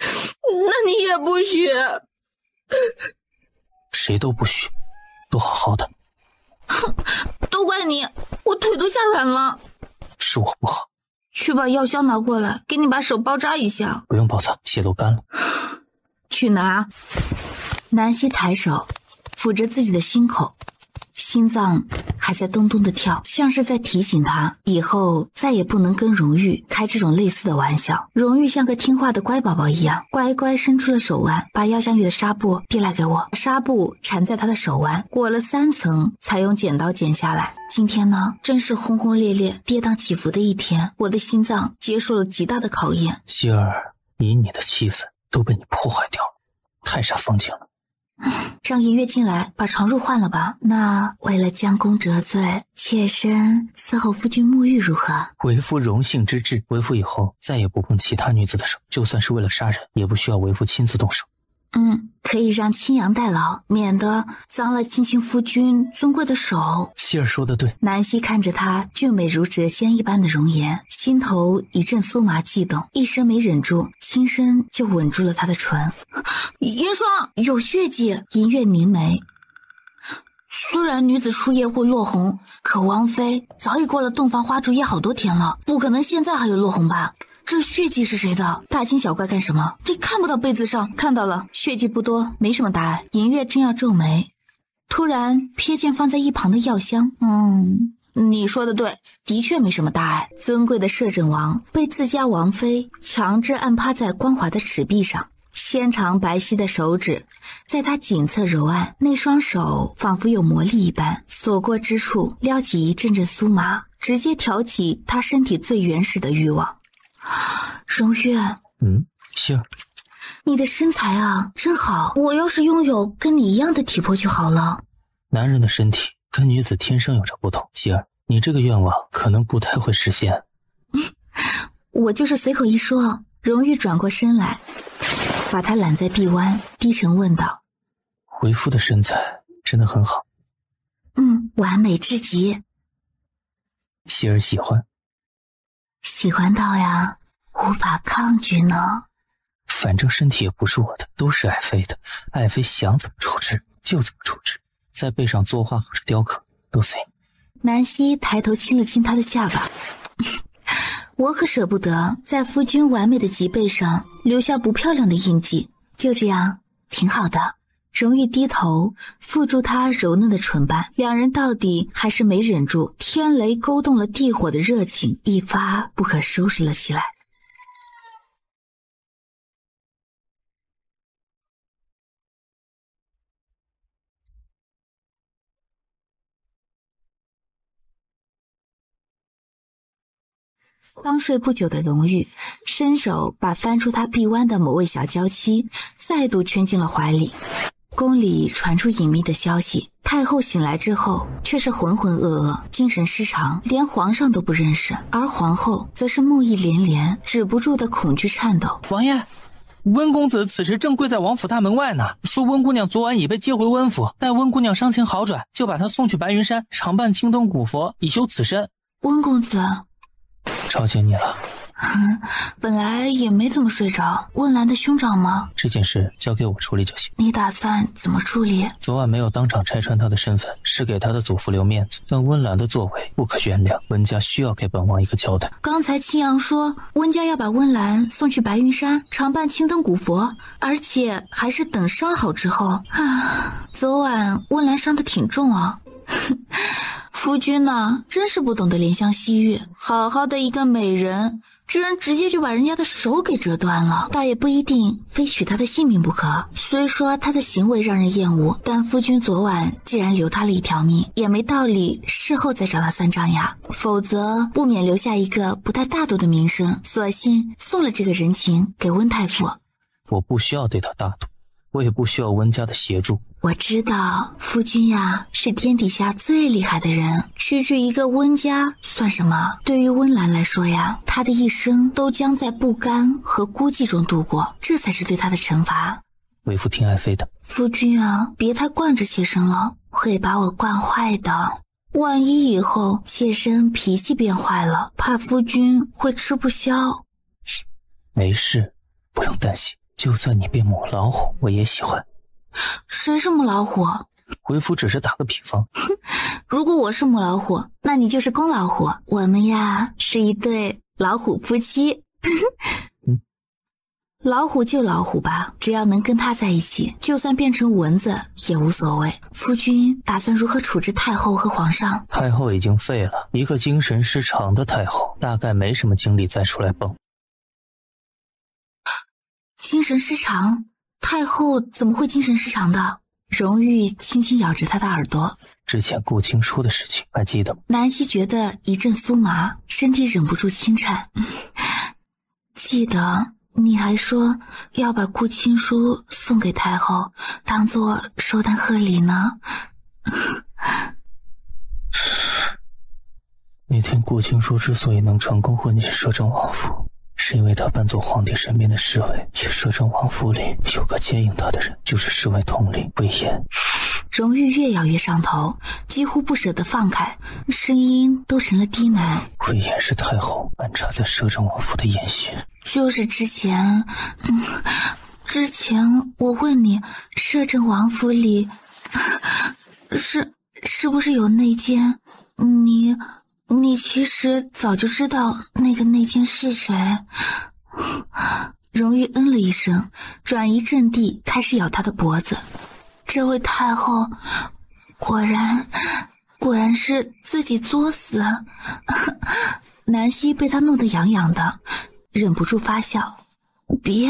[SPEAKER 3] 那你也不许。
[SPEAKER 4] 谁都不许，都好好的。
[SPEAKER 3] 哼，都怪你，我腿都吓软了。
[SPEAKER 4] 是我不好，
[SPEAKER 1] 去把药箱拿过来，给你把手包扎一下。
[SPEAKER 4] 不用包扎，血都干了。
[SPEAKER 1] 去拿。
[SPEAKER 3] 南希抬手抚着自己的心口，心脏还在咚咚的跳，像是在提醒他以后再也不能跟荣玉开这种类似的玩笑。荣玉像个听话的乖宝宝一样，乖乖伸出了手腕，把药箱里的纱布递来给我。纱布缠在他的手腕，裹了3层才用剪刀剪下来。今天呢，真是轰轰烈烈、跌宕起伏的一天，我的心脏接受了极大的考验。
[SPEAKER 4] 希儿，你的气氛都被你破坏掉了，太煞风景了。
[SPEAKER 3] 让银月进来把床褥换了吧。那为了将功折罪，妾身伺候夫君沐浴如何？
[SPEAKER 4] 为夫荣幸之至，为夫以后再也不碰其他女子的手，就算是为了杀人，也不需要为夫亲自动手。
[SPEAKER 3] 可以让青阳代劳，免得脏了卿卿夫君尊贵的手。
[SPEAKER 4] 希儿说的对。
[SPEAKER 3] 南希看着她俊美如谪仙一般的容颜，心头一阵酥麻悸动，一时没忍住，轻声就吻住了她的唇。
[SPEAKER 1] 银霜有血迹。
[SPEAKER 3] 银月凝眉，
[SPEAKER 1] 虽然女子初夜会落红，可王妃早已过了洞房花烛夜好多天了，不可能现在还有落红吧？这血迹是谁的？
[SPEAKER 3] 大惊小怪干什么？
[SPEAKER 1] 你看不到被子上？
[SPEAKER 3] 看到了，血迹不多，没什么大碍。银月正要皱眉，突然瞥见放在一旁的药箱。你说的对，的确没什么大碍。尊贵的摄政王被自家王妃强制按趴在光滑的齿壁上，纤长白皙的手指在他颈侧揉按，那双手仿佛有魔力一般，所过之处撩起一阵阵酥麻，直接挑起他身体最原始的欲望。荣月，
[SPEAKER 4] 希儿，
[SPEAKER 3] 你的身材啊真好，我要是拥有跟你一样的体魄就好了。
[SPEAKER 4] 男人的身体跟女子天生有着不同，希儿，你这个愿望可能不太会实现。
[SPEAKER 3] 我就是随口一说。荣玉转过身来，把他揽在臂弯，低沉问道：
[SPEAKER 4] 为夫的身材真的很好。
[SPEAKER 3] 完美至极。
[SPEAKER 4] 希儿喜欢。
[SPEAKER 3] 喜欢到呀，无法抗拒呢。
[SPEAKER 4] 反正身体也不是我的，都是爱妃的，爱妃想怎么处置就怎么处置，在背上作画或者雕刻都随你。
[SPEAKER 3] 南希抬头亲了亲他的下巴。我可舍不得在夫君完美的脊背上留下不漂亮的印记，就这样挺好的。荣玉低头附住他柔嫩的唇瓣，两人到底还是没忍住，天雷勾动了地火的热情一发不可收拾了起来。刚睡不久的荣玉伸手把翻出他臂弯的某位小娇妻再度圈进了怀里。宫里传出隐秘的消息，太后醒来之后却是浑浑噩噩，精神失常，连皇上都不认识，而皇后则是梦呓连连，止不住的恐惧颤抖。
[SPEAKER 2] 王爷，温公子此时正跪在王府大门外呢，说温姑娘昨晚已被接回温府，待温姑娘伤情好转，就把她送去白云山常伴青灯古佛，以修此身。
[SPEAKER 3] 温公子，
[SPEAKER 4] 吵醒你了。
[SPEAKER 3] 本来也没怎么睡着。温岚的兄长吗？
[SPEAKER 4] 这件事交给我处理就行。
[SPEAKER 3] 你打算怎么处理？
[SPEAKER 4] 昨晚没有当场拆穿他的身份，是给他的祖父留面子，但温岚的作为不可原谅，温家需要给本王一个交代。
[SPEAKER 3] 刚才青阳说温家要把温岚送去白云山常伴青灯古佛，而且还是等伤好之后。昨晚温岚伤得挺重啊。夫君呢，真是不懂得怜香惜玉，好好的一个美人，居然直接就把人家的手给折断了，倒也不一定非取他的性命不可。虽说他的行为让人厌恶，但夫君昨晚既然留他了一条命，也没道理事后再找他算账呀，否则不免留下一个不太大度的名声，索性送了这个人情给温太傅。
[SPEAKER 4] 我不需要对他大度，我也不需要温家的协助。
[SPEAKER 3] 我知道夫君呀是天底下最厉害的人，区区一个温家算什么？对于温岚来说呀，她的一生都将在不甘和孤寂中度过，这才是对她的惩罚。
[SPEAKER 4] 为夫听爱妃的。
[SPEAKER 3] 夫君啊，别太惯着妾身了，会把我惯坏的。万一以后妾身脾气变坏了，怕夫君会吃不消。
[SPEAKER 4] 没事，不用担心，就算你变母老虎，我也喜欢。
[SPEAKER 3] 谁是母老虎？
[SPEAKER 4] 为夫只是打个比方。
[SPEAKER 3] 如果我是母老虎，那你就是公老虎，我们呀是一对老虎夫妻。老虎就老虎吧，只要能跟他在一起，就算变成蚊子也无所谓。夫君打算如何处置太后和皇上？
[SPEAKER 8] 太后已经废了，一个精神失常的太后，大概没什么精力再出来蹦。
[SPEAKER 3] 精神失常？太后怎么会精神失常的？荣玉轻轻咬着他的耳朵。
[SPEAKER 8] 之前顾青书的事情还记得吗？
[SPEAKER 3] 南希觉得一阵酥麻，身体忍不住轻颤。记得。你还说要把顾青书送给太后，当作寿诞贺礼呢。
[SPEAKER 8] 那天顾青书之所以能成功混进摄政王府，是因为他扮作皇帝身边的侍卫，去摄政王府里有个接应他的人，就是侍卫统领魏延。
[SPEAKER 3] 荣玉越咬越上头，几乎不舍得放开，声音都成了低喃。
[SPEAKER 8] 魏延是太后安插在摄政王府的眼线。
[SPEAKER 3] 就是之前我问你，摄政王府里是不是有内奸？你其实早就知道那个内奸是谁。荣玉嗯了一声，转移阵地，开始咬他的脖子。这位太后果然是自己作死。南希被他弄得痒痒的，忍不住发笑。别，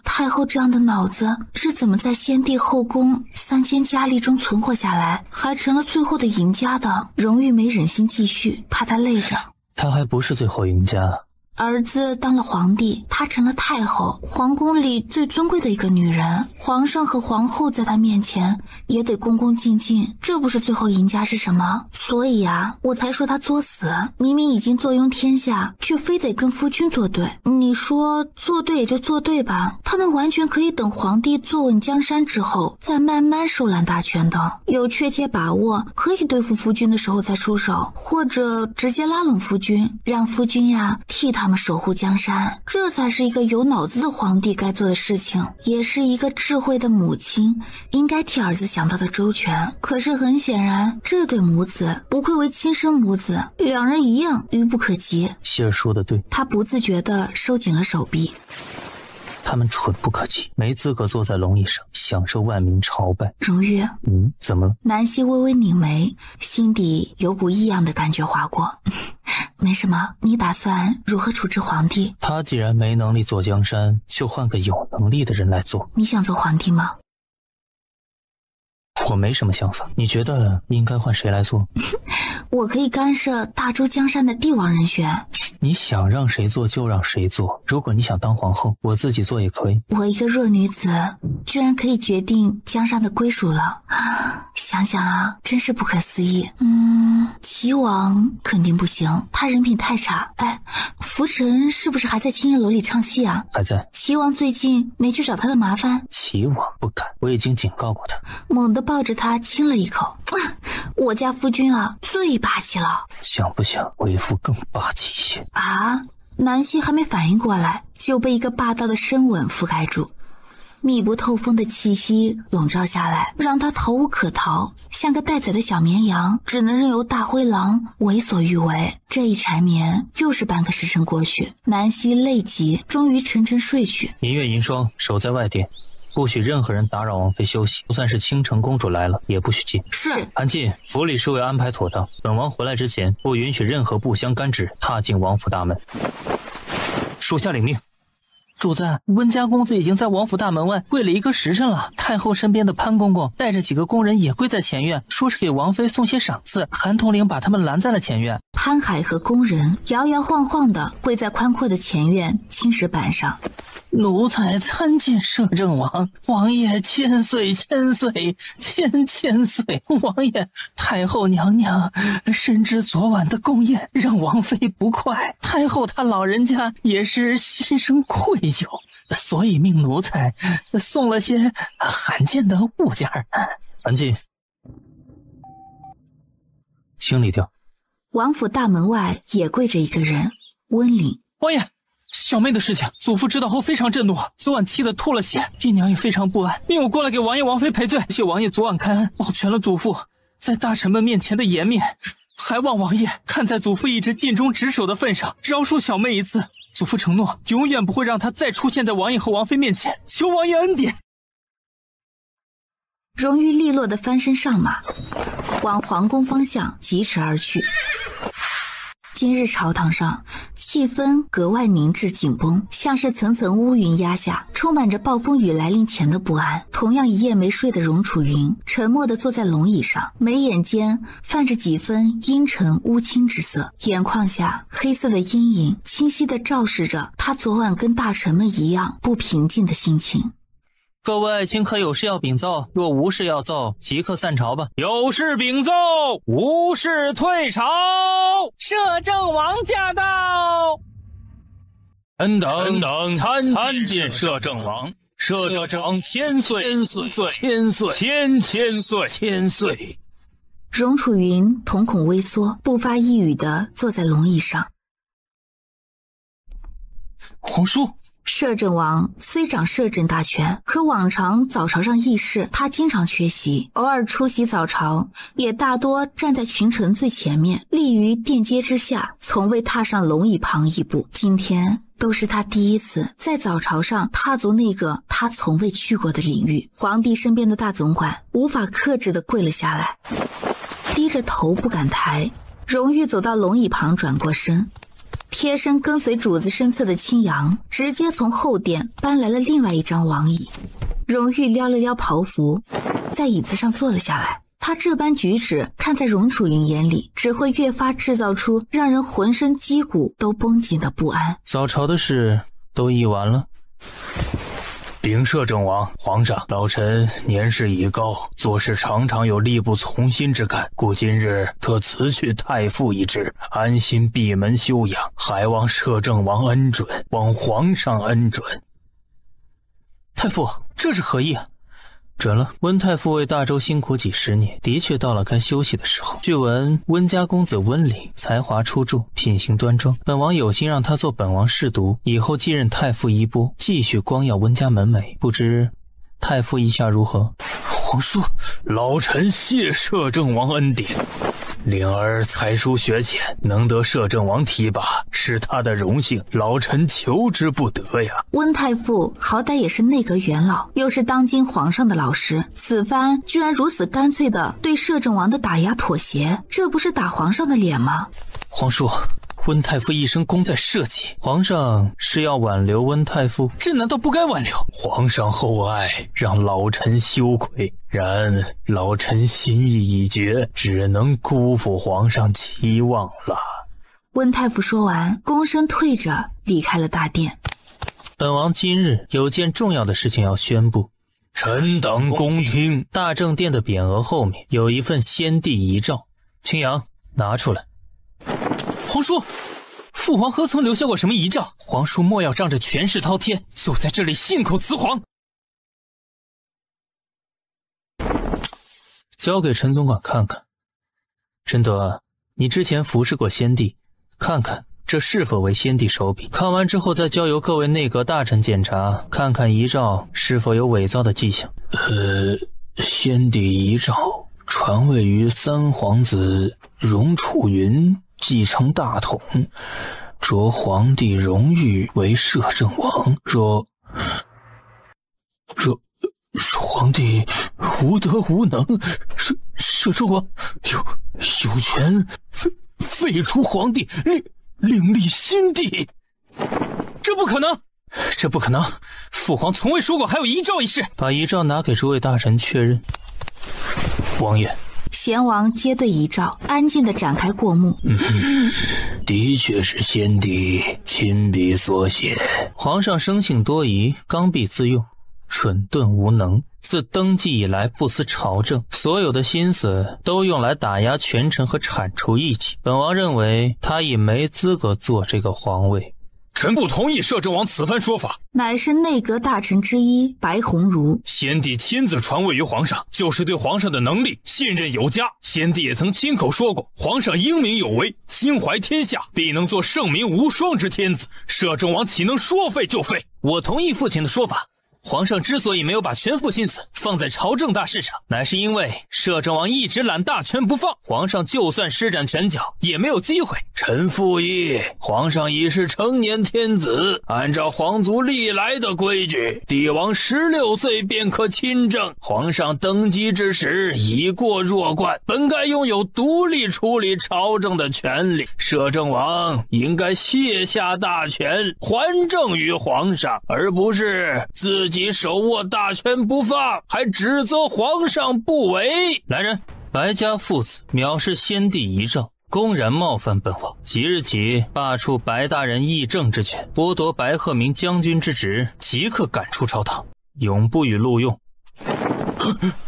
[SPEAKER 3] 太后这样的脑子是怎么在先帝后宫3000佳丽中存活下来，还成了最后的赢家的？荣玉没忍心继续，怕他累着。
[SPEAKER 8] 他还不是最后赢家。
[SPEAKER 3] 儿子当了皇帝，她成了太后，皇宫里最尊贵的一个女人，皇上和皇后在她面前也得恭恭敬敬，这不是最后赢家是什么？所以啊，我才说她作死，明明已经坐拥天下，却非得跟夫君作对。你说作对也就作对吧，他们完全可以等皇帝坐稳江山之后，再慢慢收揽大权的，有确切把握可以对付夫君的时候再出手，或者直接拉拢夫君，让夫君呀替他们守护江山，这才是一个有脑子的皇帝该做的事情，也是一个智慧的母亲应该替儿子想到的周全。可是很显然，这对母子不愧为亲生母子，两人一样愚不可及。
[SPEAKER 8] 希儿说的对，
[SPEAKER 3] 他不自觉地收紧了手臂。
[SPEAKER 8] 他们蠢不可及，没资格坐在龙椅上享受万民朝拜。
[SPEAKER 3] 荣玉，
[SPEAKER 8] 怎么了？
[SPEAKER 3] 南希微微拧眉，心底有股异样的感觉划过。没什么，你打算如何处置皇帝？
[SPEAKER 8] 他既然没能力做江山，就换个有能力的人来做。
[SPEAKER 3] 你想做皇帝吗？
[SPEAKER 8] 我没什么想法，你觉得应该换谁来做？
[SPEAKER 3] 我可以干涉大周江山的帝王人选。
[SPEAKER 8] 你想让谁做就让谁做，如果你想当皇后，我自己做也可以。
[SPEAKER 3] 我一个弱女子居然可以决定江山的归属了，想想啊，真是不可思议。齐王肯定不行，他人品太差。哎，浮尘是不是还在青叶楼里唱戏啊？
[SPEAKER 8] 还在。
[SPEAKER 3] 齐王最近没去找他的麻烦？
[SPEAKER 8] 齐王不敢，我已经警告过他。
[SPEAKER 3] 猛地抱着他亲了一口。我家夫君啊，最霸气了。
[SPEAKER 8] 想不想为夫更霸气一些？
[SPEAKER 3] 啊！南希还没反应过来，就被一个霸道的深吻覆盖住，密不透风的气息笼罩下来，让他逃无可逃，像个待宰的小绵羊，只能任由大灰狼为所欲为。这一缠绵又是半个时辰过去，南希累极，终于沉沉睡去。
[SPEAKER 8] 银月银霜守在外殿，不许任何人打扰王妃休息，就算是倾城公主来了也不许进。
[SPEAKER 3] 是。
[SPEAKER 8] 安静，府里事未安排妥当，本王回来之前不允许任何不相干之人踏进王府大门。属下领命。主子，温家公子已经在王府大门外跪了1个时辰了。太后身边的潘公公带着几个宫人也跪在前院，说是给王妃送些赏赐。韩统领把他们拦在了前院。
[SPEAKER 3] 潘海和宫人摇摇晃晃地跪在宽阔的前院青石板上。
[SPEAKER 8] 奴才参见摄政王，王爷千岁千岁千岁。王爷，太后娘娘深知昨晚的宫宴让王妃不快，太后她老人家也是心生愧疚，所以命奴才送了些罕见的物件。安静，清理掉。
[SPEAKER 3] 王府大门外也跪着一个人，温岭。
[SPEAKER 2] 王爷，小妹的事情，祖父知道后非常震怒，昨晚气得吐了血，爹娘也非常不安，命我过来给王爷王妃赔罪。谢王爷昨晚开恩，保全了祖父在大臣们面前的颜面，还望王爷看在祖父一直尽忠职守的份上，饶恕小妹一次。祖父承诺，永远不会让她再出现在王爷和王妃面前，求王爷恩典。
[SPEAKER 3] 荣玉利落地翻身上马，往皇宫方向疾驰而去。今日朝堂上气氛格外凝滞紧绷，像是层层乌云压下，充满着暴风雨来临前的不安。同样一夜没睡的荣楚云沉默地坐在龙椅上，眉眼间泛着几分阴沉乌青之色，眼眶下黑色的阴影清晰地照示着他昨晚跟大臣们一样不平静的心情。
[SPEAKER 2] 各位卿可有事要禀奏，若无事要奏，即刻散朝吧。
[SPEAKER 9] 有事禀奏，无事退朝。
[SPEAKER 8] 摄政王驾到！
[SPEAKER 9] 臣等参见摄政王。摄政王千岁，千岁。
[SPEAKER 3] 荣楚云瞳孔微缩，不发一语地坐在龙椅上。
[SPEAKER 2] 皇叔。
[SPEAKER 3] 摄政王虽掌摄政大权，可往常早朝上议事他经常缺席，偶尔出席早朝也大多站在群臣最前面，立于殿阶之下，从未踏上龙椅旁一步。今天都是他第一次在早朝上踏足那个他从未去过的领域。皇帝身边的大总管无法克制地跪了下来，低着头不敢抬。荣玉走到龙椅旁，转过身，贴身跟随主子身侧的青阳直接从后殿搬来了另外一张王椅。荣玉撩了撩袍服，在椅子上坐了下来。他这般举止看在荣楚云眼里，只会越发制造出让人浑身肌骨都绷紧的不安。
[SPEAKER 2] 早朝的事都议完了。
[SPEAKER 9] 禀摄政王，皇上，老臣年事已高，做事常常有力不从心之感，故今日特辞去太傅一职，安心闭门休养，还望摄政王恩准，望皇上恩准。
[SPEAKER 2] 太傅，这是何意啊？准了，温太傅为大周辛苦几十年，的确到了该休息的时候。据闻温家公子温岭才华出众，品行端庄，本王有心让他做本王侍读，以后继任太傅衣钵，继续光耀温家门楣。不知太傅意下如何？
[SPEAKER 9] 皇叔，老臣谢摄政王恩典。灵儿才疏学浅，能得摄政王提拔是他的荣幸，老臣求之不得呀。
[SPEAKER 3] 温太傅好歹也是内阁元老，又是当今皇上的老师，此番居然如此干脆的对摄政王的打压妥协，这不是打皇上的脸吗？
[SPEAKER 2] 皇叔，温太傅一生功在社稷，皇上是要挽留温太傅，这难道不该挽留？
[SPEAKER 9] 皇上厚爱，让老臣羞愧，然老臣心意已决，只能辜负皇上期望了。
[SPEAKER 3] 温太傅说完，躬身退着离开了大殿。
[SPEAKER 2] 本王今日有件重要的事情要宣布，
[SPEAKER 9] 臣等恭听。
[SPEAKER 2] 大正殿的匾额后面有一份先帝遗诏，青阳拿出来。皇叔，父皇何曾留下过什么遗诏？皇叔莫要仗着权势滔天，就在这里信口雌黄。交给陈总管看看。陈德，你之前服侍过先帝，看看这是否为先帝手笔。看完之后再交由各位内阁大臣检查，看看遗诏是否有伪造的迹象。
[SPEAKER 9] 先帝遗诏传位于三皇子荣楚云继承大统，着皇帝荣誉为摄政王，若皇帝无德无能，摄政王有权废除皇帝，另立新帝。
[SPEAKER 2] 这不可能，这不可能！父皇从未说过还有遗诏一事。把遗诏拿给诸位大臣确认。
[SPEAKER 9] 王爷。
[SPEAKER 3] 贤王接对遗诏，安静地展开过目。
[SPEAKER 9] 的确是先帝亲笔所写。
[SPEAKER 2] 皇上生性多疑，刚愎自用，蠢钝无能，自登基以来不思朝政，所有的心思都用来打压权臣和铲除异己。本王认为他已没资格做这个皇位。
[SPEAKER 9] 臣不同意摄政王此番说法。
[SPEAKER 3] 乃是内阁大臣之一白鸿儒。
[SPEAKER 9] 先帝亲自传位于皇上，就是对皇上的能力信任有加。先帝也曾亲口说过，皇上英明有为，心怀天下，必能做圣明无双之天子。摄政王岂能说废就废？
[SPEAKER 2] 我同意父亲的说法，皇上之所以没有把全副心思放在朝政大事上，乃是因为摄政王一直揽大权不放，皇上就算施展拳脚也没有机会。
[SPEAKER 9] 臣附议，皇上已是成年天子，按照皇族历来的规矩，帝王16岁便可亲政。皇上登基之时已过弱冠，本该拥有独立处理朝政的权利。摄政王应该卸下大权，还政于皇上，而不是自己手握大权不放，还指责皇上不为。
[SPEAKER 2] 来人，白家父子藐视先帝遗诏，公然冒犯本王，即日起罢黜白大人议政之权，剥夺白鹤鸣将军之职，即刻赶出朝堂，永不予录用。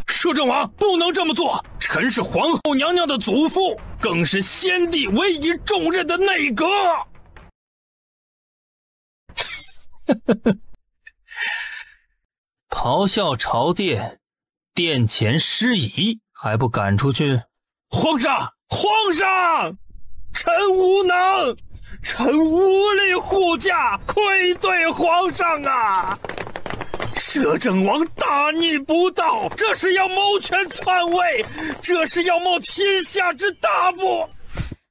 [SPEAKER 9] 摄政王不能这么做，臣是皇后娘娘的祖父，更是先帝委以重任的内阁。
[SPEAKER 2] 咆哮朝殿，殿前失仪，还不赶出去？
[SPEAKER 9] 皇上，臣无能，臣无力护驾，愧对皇上啊！摄政王大逆不道，这是要谋权篡位，这是要冒天下之大不。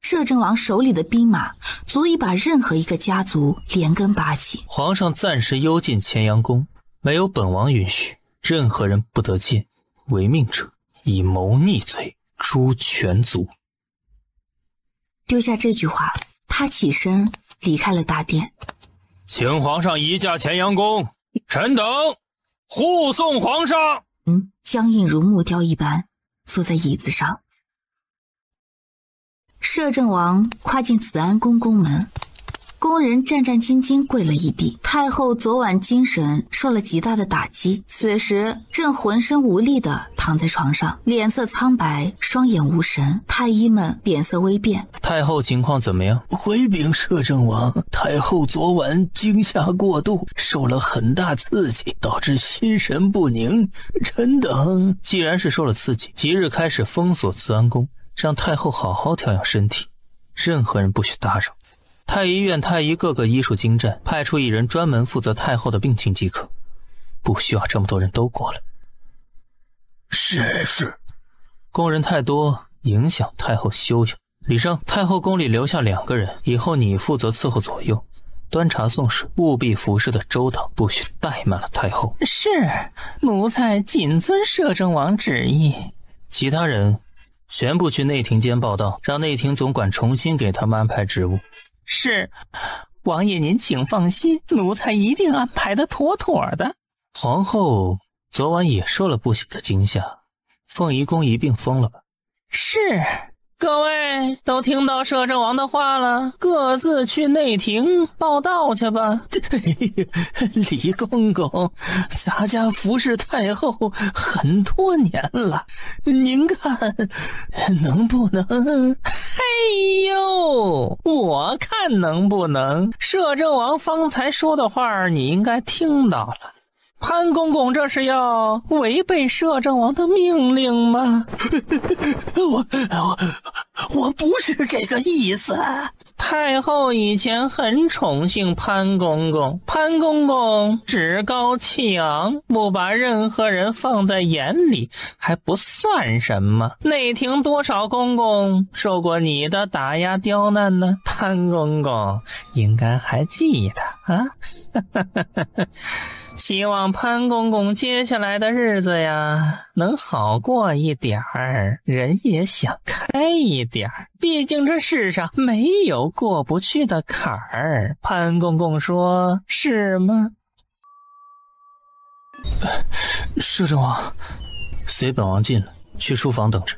[SPEAKER 3] 摄政王手里的兵马足以把任何一个家族连根拔起。
[SPEAKER 2] 皇上暂时幽禁乾阳宫，没有本王允许，任何人不得见，违命者以谋逆罪诛全族。
[SPEAKER 3] 丢下这句话，他起身离开了大殿。
[SPEAKER 9] 请皇上移驾乾阳宫，臣等护送皇上。
[SPEAKER 3] 僵硬如木雕一般坐在椅子上。摄政王跨进慈安宫宫门，宫人战战兢兢跪了一地。太后昨晚精神受了极大的打击，此时正浑身无力地躺在床上，脸色苍白，双眼无神。太医们脸色微变。
[SPEAKER 2] 太后情况怎么样？
[SPEAKER 8] 回禀摄政王，太后昨晚惊吓过度，受了很大刺激，导致心神不宁。臣等
[SPEAKER 2] 既然是受了刺激，即日开始封锁慈安宫，让太后好好调养身体，任何人不许打扰。太医院太医个个医术精湛，派出一人专门负责太后的病情即可，不需要这么多人都过来。
[SPEAKER 8] 是。
[SPEAKER 2] 工人太多，影响太后休养。李生，太后宫里留下2个人，以后你负责伺候左右，端茶送水，务必服侍的周到，不许怠慢了太后。
[SPEAKER 8] 是，奴才谨遵摄政王旨意。
[SPEAKER 2] 其他人全部去内廷监报道，让内廷总管重新给他们安排职务。
[SPEAKER 8] 是，王爷您请放心，奴才一定安排的妥妥的。
[SPEAKER 2] 皇后昨晚也受了不小的惊吓，凤仪宫一并封了吧？
[SPEAKER 8] 是。各位都听到摄政王的话了，各自去内廷报道去吧。李公公，咱家服侍太后很多年了，您看能不能？嘿呦，我看能不能？摄政王方才说的话你应该听到了。潘公公这是要违背摄政王的命令吗？我不是这个意思。太后以前很宠幸潘公公，潘公公趾高气昂，不把任何人放在眼里还不算什么。内廷多少公公受过你的打压刁难呢？潘公公应该还记得啊。希望潘公公接下来的日子呀能好过一点儿，人也想开一点儿，毕竟这世上没有过不去的坎儿。潘公公说是吗？
[SPEAKER 2] 摄政王，随本王进了，去书房等着。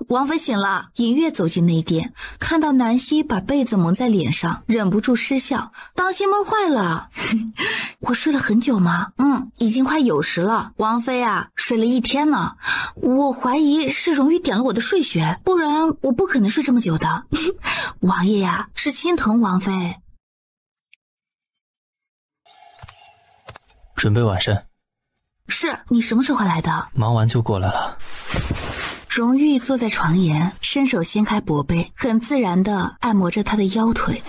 [SPEAKER 3] 王妃醒了，隐约走进内殿，看到南希把被子蒙在脸上，忍不住失笑：“当心闷坏了。”我睡了很久吗？已经快酉时了。王妃啊，睡了1天呢。我怀疑是荣誉点了我的睡穴，不然我不可能睡这么久的。王爷呀，是心疼王妃。
[SPEAKER 2] 准备晚膳。
[SPEAKER 3] 是，你什么时候来的？
[SPEAKER 2] 忙完就过来了。
[SPEAKER 3] 荣誉坐在床沿，伸手掀开薄被，很自然地按摩着他的腰腿。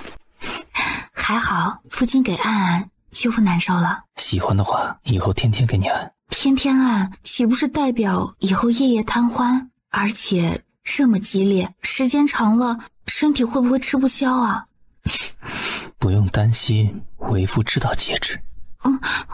[SPEAKER 3] 还好，父亲给安安就不难受了。
[SPEAKER 4] 喜欢的话，以后天天给你按。
[SPEAKER 3] 天天按，岂不是代表以后夜夜贪欢？而且这么激烈，时间长了，身体会不会吃不消啊？
[SPEAKER 4] 不用担心，为夫知道节制。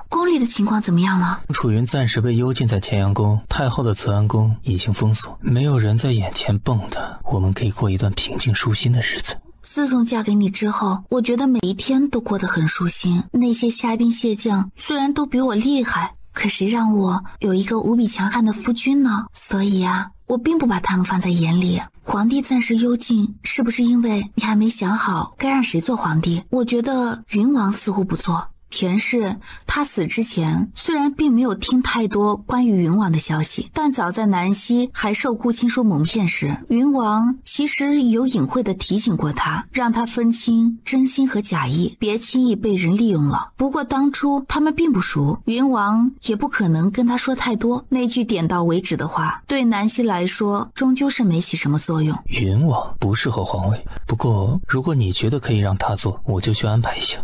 [SPEAKER 3] 宫里的情况怎么样了？
[SPEAKER 4] 楚云暂时被幽禁在乾阳宫，太后的慈安宫已经封锁，没有人在眼前蹦跶，我们可以过一段平静舒心的日子。
[SPEAKER 3] 自从嫁给你之后，我觉得每一天都过得很舒心。那些虾兵蟹将虽然都比我厉害，可谁让我有一个无比强悍的夫君呢？所以啊，我并不把他们放在眼里。皇帝暂时幽禁，是不是因为你还没想好该让谁做皇帝？我觉得云王似乎不错。田氏他死之前虽然并没有听太多关于云王的消息，但早在南溪还受顾青书蒙骗时，云王其实有隐晦地提醒过他，让他分清真心和假意，别轻易被人利用了。不过当初他们并不熟，云王也不可能跟他说太多，那句点到为止的话对南溪来说终究是没起什么作用。
[SPEAKER 4] 云王不适合皇位，不过如果你觉得可以让他做，我就去安排一下。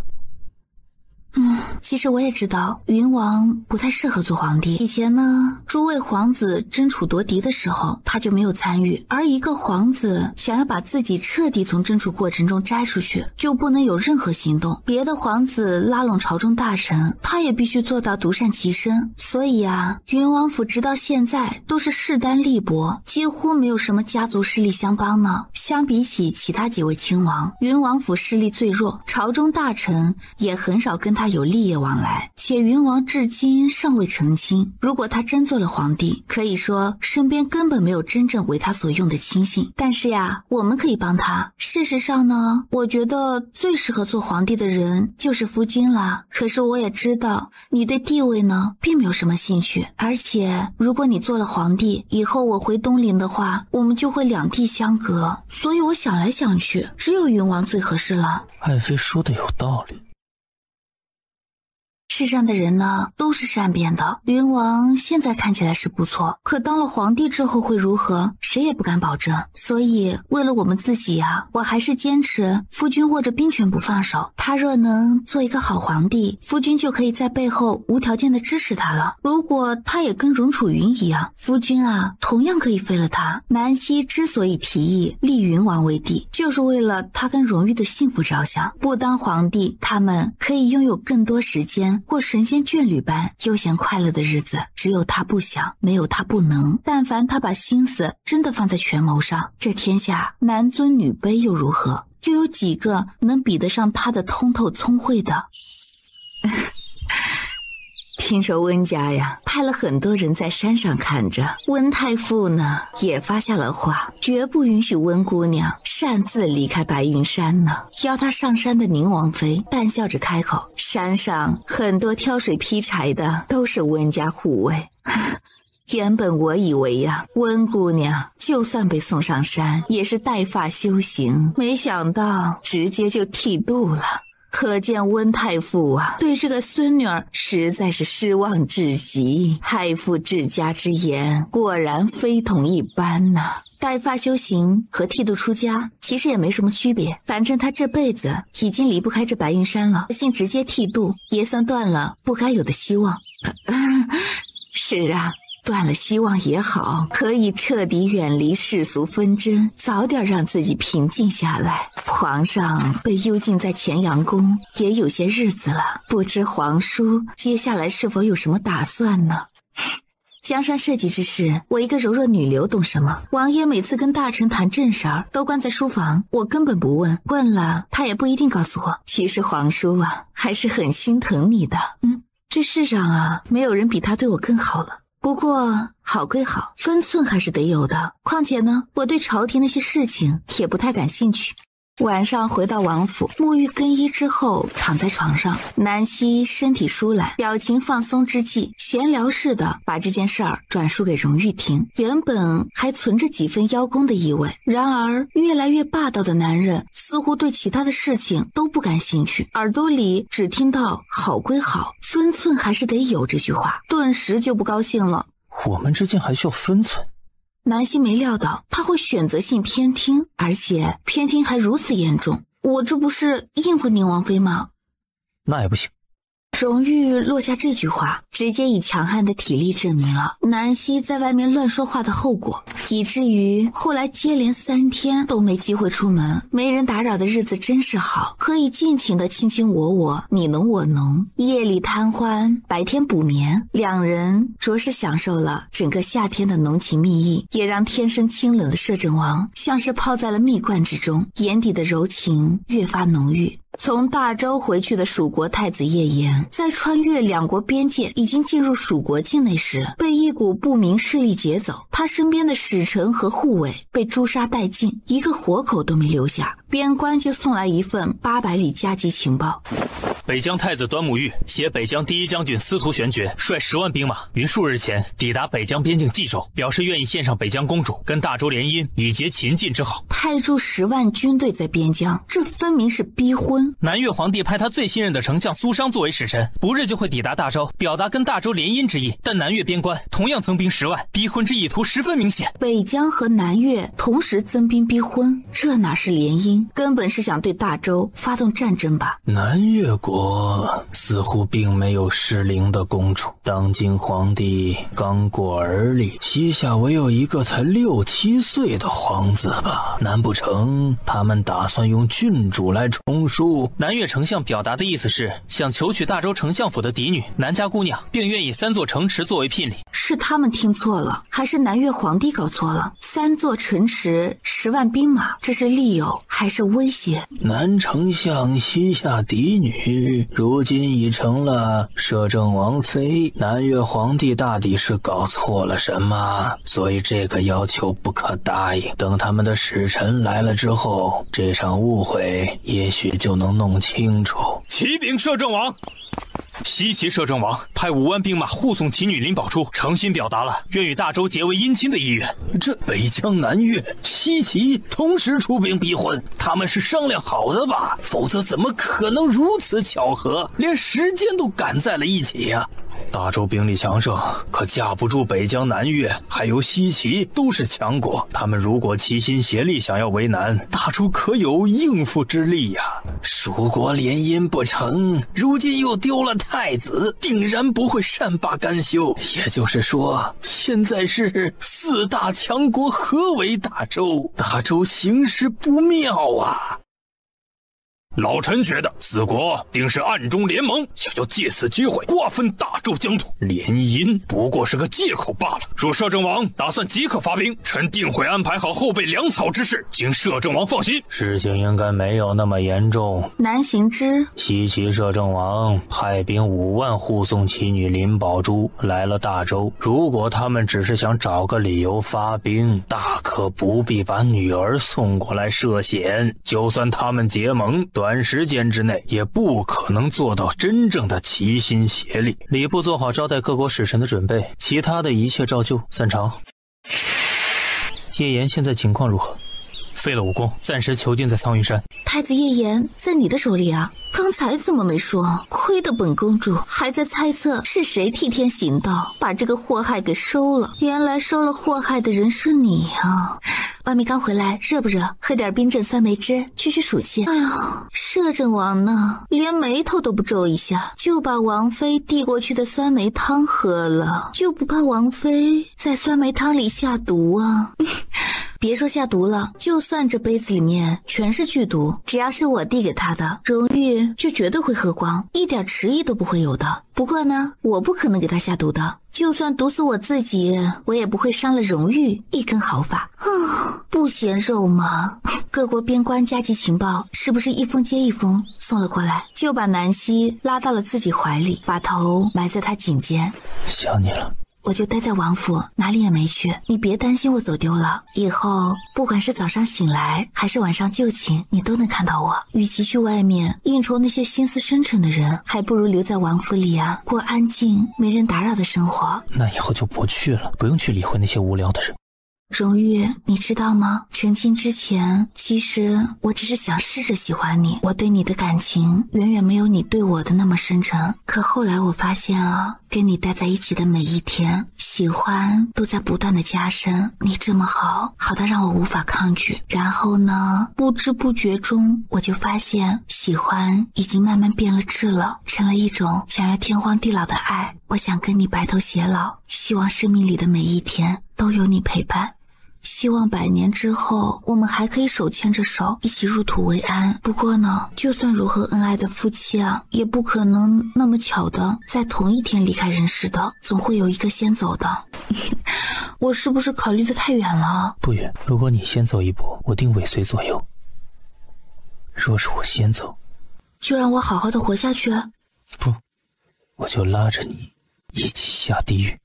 [SPEAKER 3] 其实我也知道云王不太适合做皇帝。以前呢，诸位皇子争储夺嫡的时候他就没有参与，而一个皇子想要把自己彻底从争储过程中摘出去，就不能有任何行动。别的皇子拉拢朝中大臣，他也必须做到独善其身。所以啊，云王府直到现在都是势单力薄，几乎没有什么家族势力相帮呢。相比起其他几位亲王，云王府势力最弱，朝中大臣也很少跟他有利益往来，且云王至今尚未成亲。如果他真做了皇帝，可以说身边根本没有真正为他所用的亲信。但是呀，我们可以帮他。事实上呢，我觉得最适合做皇帝的人就是夫君啦。可是我也知道你对地位呢并没有什么兴趣，而且如果你做了皇帝以后，我回东陵的话，我们就会两地相隔。所以我想来想去，只有云王最合适了。
[SPEAKER 4] 爱妃说的有道理。
[SPEAKER 3] 世上的人呢，都是善变的。云王现在看起来是不错，可当了皇帝之后会如何，谁也不敢保证。所以为了我们自己啊，我还是坚持夫君握着兵权不放手。他若能做一个好皇帝，夫君就可以在背后无条件的支持他了。如果他也跟荣楚云一样，夫君啊同样可以废了他。南溪之所以提议立云王为帝，就是为了他跟荣玉的幸福着想。不当皇帝，他们可以拥有更多时间过神仙眷侣般悠闲快乐的日子。只有他不想，没有他不能。但凡他把心思真的放在权谋上，这天下男尊女卑又如何？又有几个能比得上他的通透聪慧的？听说温家呀派了很多人在山上看着，温太傅呢也发下了话，绝不允许温姑娘擅自离开白云山呢。邀她上山的宁王妃淡笑着开口，山上很多挑水劈柴的都是温家护卫。原本我以为呀，温姑娘就算被送上山也是带发修行，没想到直接就剃度了。可见温太傅啊，对这个孙女儿实在是失望至极。太傅治家之言果然非同一般呐。带发修行和剃度出家其实也没什么区别，反正他这辈子已经离不开这白云山了，索性直接剃度也算断了不该有的希望。是啊，断了希望也好，可以彻底远离世俗纷争，早点让自己平静下来。皇上被幽禁在乾阳宫也有些日子了，不知皇叔接下来是否有什么打算呢？江山社稷之事，我一个柔弱女流懂什么？王爷每次跟大臣谈正事儿都关在书房，我根本不问，问了他也不一定告诉我。其实皇叔啊，还是很心疼你的。这世上啊，没有人比他对我更好了。不过好归好，分寸还是得有的。况且呢，我对朝廷那些事情也不太感兴趣。晚上回到王府，沐浴更衣之后躺在床上，南希身体疏懒，表情放松之际，闲聊似的把这件事儿转述给荣玉听。原本还存着几分邀功的意味，然而越来越霸道的男人似乎对其他的事情都不感兴趣，耳朵里只听到好归好，分寸还是得有这句话，顿时就不高兴了。
[SPEAKER 4] 我们之间还需要分寸？
[SPEAKER 3] 南希没料到他会选择性偏听，而且偏听还如此严重。我这不是应付宁王妃吗？
[SPEAKER 4] 那也不行。
[SPEAKER 3] 荣玉落下这句话，直接以强悍的体力证明了南希在外面乱说话的后果，以至于后来接连3天都没机会出门，没人打扰的日子真是好，可以尽情的卿卿我我，你侬我侬，夜里贪欢，白天补眠，两人着实享受了整个夏天的浓情蜜意，也让天生清冷的摄政王像是泡在了蜜罐之中，眼底的柔情越发浓郁。从大周回去的蜀国太子叶延，在穿越两国边界已经进入蜀国境内时，被一股不明势力劫走，他身边的使臣和护卫被诛杀殆尽，一个活口都没留下。边关就送来一份800里加急情报，
[SPEAKER 4] 北疆太子端木玉携北疆第一将军司徒玄觉率10万兵马于数日前抵达北疆边境冀州，表示愿意献上北疆公主跟大周联姻，以结秦晋之好。
[SPEAKER 3] 派驻10万军队在边疆，这分明是逼婚。
[SPEAKER 2] 南越皇帝派他最信任的丞相苏商作为使臣，不日就会抵达大周，表达跟大周联姻之意。但南越边关同样增兵10万，逼婚之意图十分明显。
[SPEAKER 3] 北疆和南越同时增兵逼婚，这哪是联姻，根本是想对大周发动战争吧。
[SPEAKER 9] 南越国似乎并没有适龄的公主，当今皇帝刚过而立，膝下唯有一个才6、7岁的皇子吧？难不成他们打算用郡主来充数？
[SPEAKER 2] 南越丞相表达的意思是想求娶大周丞相府的嫡女南家姑娘，并愿意3座城池作为聘礼。
[SPEAKER 3] 是他们听错了，还是南越皇帝搞错了？3座城池10万兵马，这是利诱还是威胁？
[SPEAKER 9] 南丞相膝下嫡女如今已成了摄政王妃，南越皇帝大抵是搞错了什么，所以这个要求不可答应。等他们的使臣来了之后，这场误会也许就能弄清楚。
[SPEAKER 4] 启禀摄政王，西岐摄政王派5万兵马护送其女林宝珠，诚心表达了愿与大周结为姻亲的意愿。
[SPEAKER 9] 这北疆、南越、西岐同时出兵逼婚，他们是商量好的吧？否则怎么可能如此巧合，连时间都赶在了一起呀？大周兵力强盛，可架不住北疆、南越还有西岐都是强国，他们如果齐心协力想要为难，大周可有应付之力呀。蜀国联姻不成，如今又丢了太子，定然不会善罢甘休。也就是说，现在是4大强国合围大周，大周形势不妙啊。
[SPEAKER 4] 老臣觉得4国定是暗中联盟，想要借此机会瓜分大周疆土，联姻不过是个借口罢了。若摄政王打算即刻发兵，臣定会安排好后备粮草之事，请摄政王放心。
[SPEAKER 9] 事情应该没有那么严重。
[SPEAKER 3] 南行之，
[SPEAKER 9] 西岐摄政王派兵5万护送其女林宝珠来了大周，如果他们只是想找个理由发兵，大可不必把女儿送过来涉险。就算他们结盟，短时间之内也不可能做到真正的齐心协力。
[SPEAKER 2] 礼部做好招待各国使臣的准备，其他的一切照旧。散朝。叶岩现在情况如何？废了武功，暂时囚禁在苍云山。
[SPEAKER 3] 太子叶岩在你的手里啊，刚才怎么没说？亏得本公主还在猜测是谁替天行道，把这个祸害给收了。原来收了祸害的人是你啊！外面刚回来，热不热？喝点冰镇酸梅汁，去暑气。哎呦，摄政王呢，连眉头都不皱一下，就把王妃递过去的酸梅汤喝了，就不怕王妃在酸梅汤里下毒啊？别说下毒了，就算这杯子里面全是剧毒，只要是我递给他的，荣玉就绝对会喝光，一点迟疑都不会有的。不过呢，我不可能给他下毒的，就算毒死我自己，我也不会伤了荣玉一根毫发。不嫌肉吗？各国边关加急情报是不是一封接一封送了过来？就把南希拉到了自己怀里，把头埋在他颈间。
[SPEAKER 9] 想你了。
[SPEAKER 3] 我就待在王府，哪里也没去。你别担心我走丢了，以后不管是早上醒来还是晚上就寝，你都能看到我。与其去外面应酬那些心思深沉的人，还不如留在王府里啊，过安静没人打扰的生活。
[SPEAKER 2] 那以后就不去了，不用去理会那些无聊的人。
[SPEAKER 3] 荣玉，你知道吗？成亲之前，其实我只是想试着喜欢你。我对你的感情远远没有你对我的那么深沉。可后来我发现啊，跟你待在一起的每一天，喜欢都在不断的加深。你这么好，好到让我无法抗拒。然后呢，不知不觉中，我就发现喜欢已经慢慢变了质了，成了一种想要天荒地老的爱。我想跟你白头偕老，希望生命里的每一天都有你陪伴。希望100年之后，我们还可以手牵着手，一起入土为安。不过呢，就算如何恩爱的夫妻啊，也不可能那么巧的在同一天离开人世的，总会有一个先走的。我是不是考虑的太远了？
[SPEAKER 4] 不远，如果你先走一步，我定尾随左右。若是我先走，
[SPEAKER 3] 就让我好好的活下去。
[SPEAKER 4] 不，我就拉着你一起下地狱。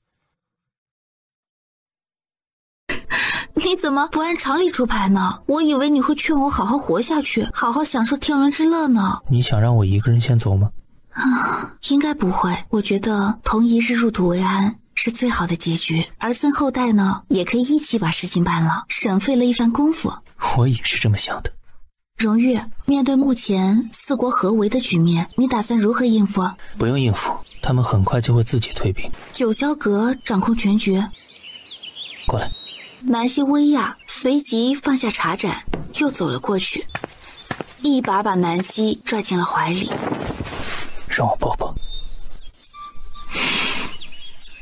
[SPEAKER 3] 你怎么不按常理出牌呢？我以为你会劝我好好活下去，好好享受天伦之乐呢。
[SPEAKER 4] 你想让我一个人先走吗？
[SPEAKER 3] 应该不会。我觉得同一日入土为安是最好的结局，儿孙后代呢也可以一起把事情办了，省费了一番功夫。
[SPEAKER 4] 我也是这么想的。
[SPEAKER 3] 荣玉，面对目前4国合围的局面，你打算如何应付？
[SPEAKER 4] 不用应付，他们很快就会自己退兵。
[SPEAKER 3] 九霄阁掌控全局。
[SPEAKER 4] 过来。
[SPEAKER 3] 南希薇娅随即放下茶盏，又走了过去，一把把南希拽进了怀里。
[SPEAKER 4] 让我抱抱。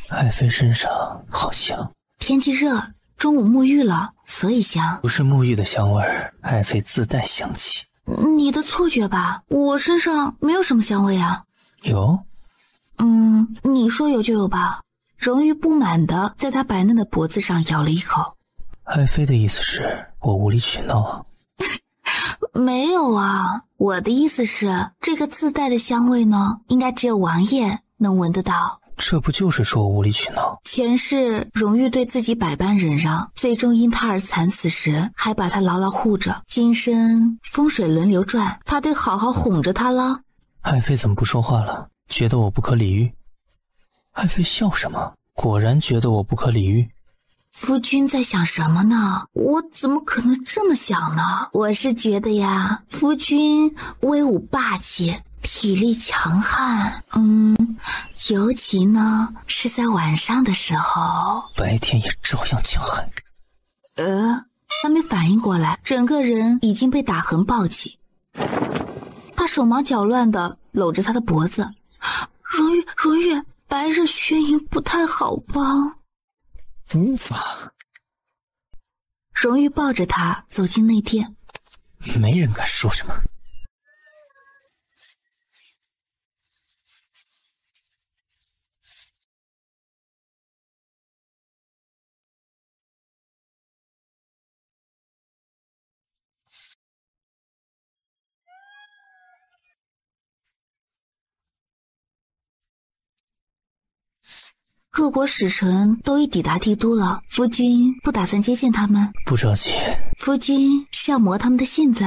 [SPEAKER 4] 爱妃身上好香。
[SPEAKER 3] 天气热，中午沐浴了，所以香。
[SPEAKER 4] 不是沐浴的香味儿，爱妃自带香气。
[SPEAKER 3] 你的错觉吧，我身上没有什么香味啊。
[SPEAKER 4] 有？
[SPEAKER 3] 你说有就有吧。荣玉不满地在他白嫩的脖子上咬了一口。
[SPEAKER 4] 爱妃的意思是我无理取闹啊？
[SPEAKER 3] 没有啊，我的意思是这个自带的香味呢，应该只有王爷能闻得到。
[SPEAKER 4] 这不就是说我无理取闹？
[SPEAKER 3] 前世荣玉对自己百般忍让，最终因他而惨死时还把他牢牢护着，今生风水轮流转，他得好好哄着他了。
[SPEAKER 4] 爱妃怎么不说话了？觉得我不可理喻？爱妃笑什么？果然觉得我不可理喻。
[SPEAKER 3] 夫君在想什么呢？我怎么可能这么想呢？我是觉得呀，夫君威武霸气，体力强悍，尤其呢是在晚上的时候，
[SPEAKER 4] 白天也照样强悍。
[SPEAKER 3] 还没反应过来，整个人已经被打横抱起。他手忙脚乱地搂着他的脖子。荣玉，白日宣淫不太好吧？
[SPEAKER 4] 无法。
[SPEAKER 3] 荣玉抱着他走进内殿。
[SPEAKER 4] 没人敢说什么。
[SPEAKER 3] 各国使臣都已抵达帝都了，夫君不打算接见他们？
[SPEAKER 4] 不着急。
[SPEAKER 3] 夫君是要磨他们的性子？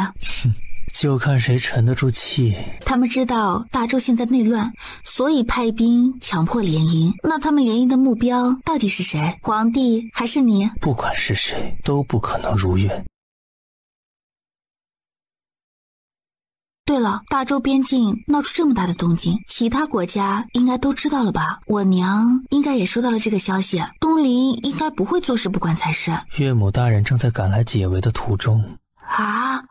[SPEAKER 4] 就看谁沉得住气。
[SPEAKER 3] 他们知道大周现在内乱，所以派兵强迫联姻。那他们联姻的目标到底是谁？皇帝还是你？
[SPEAKER 4] 不管是谁，都不可能如愿。
[SPEAKER 3] 对了，大周边境闹出这么大的动静，其他国家应该都知道了吧？我娘应该也收到了这个消息，东林应该不会坐视不管才是。
[SPEAKER 4] 岳母大人正在赶来解围的途中。
[SPEAKER 3] 啊，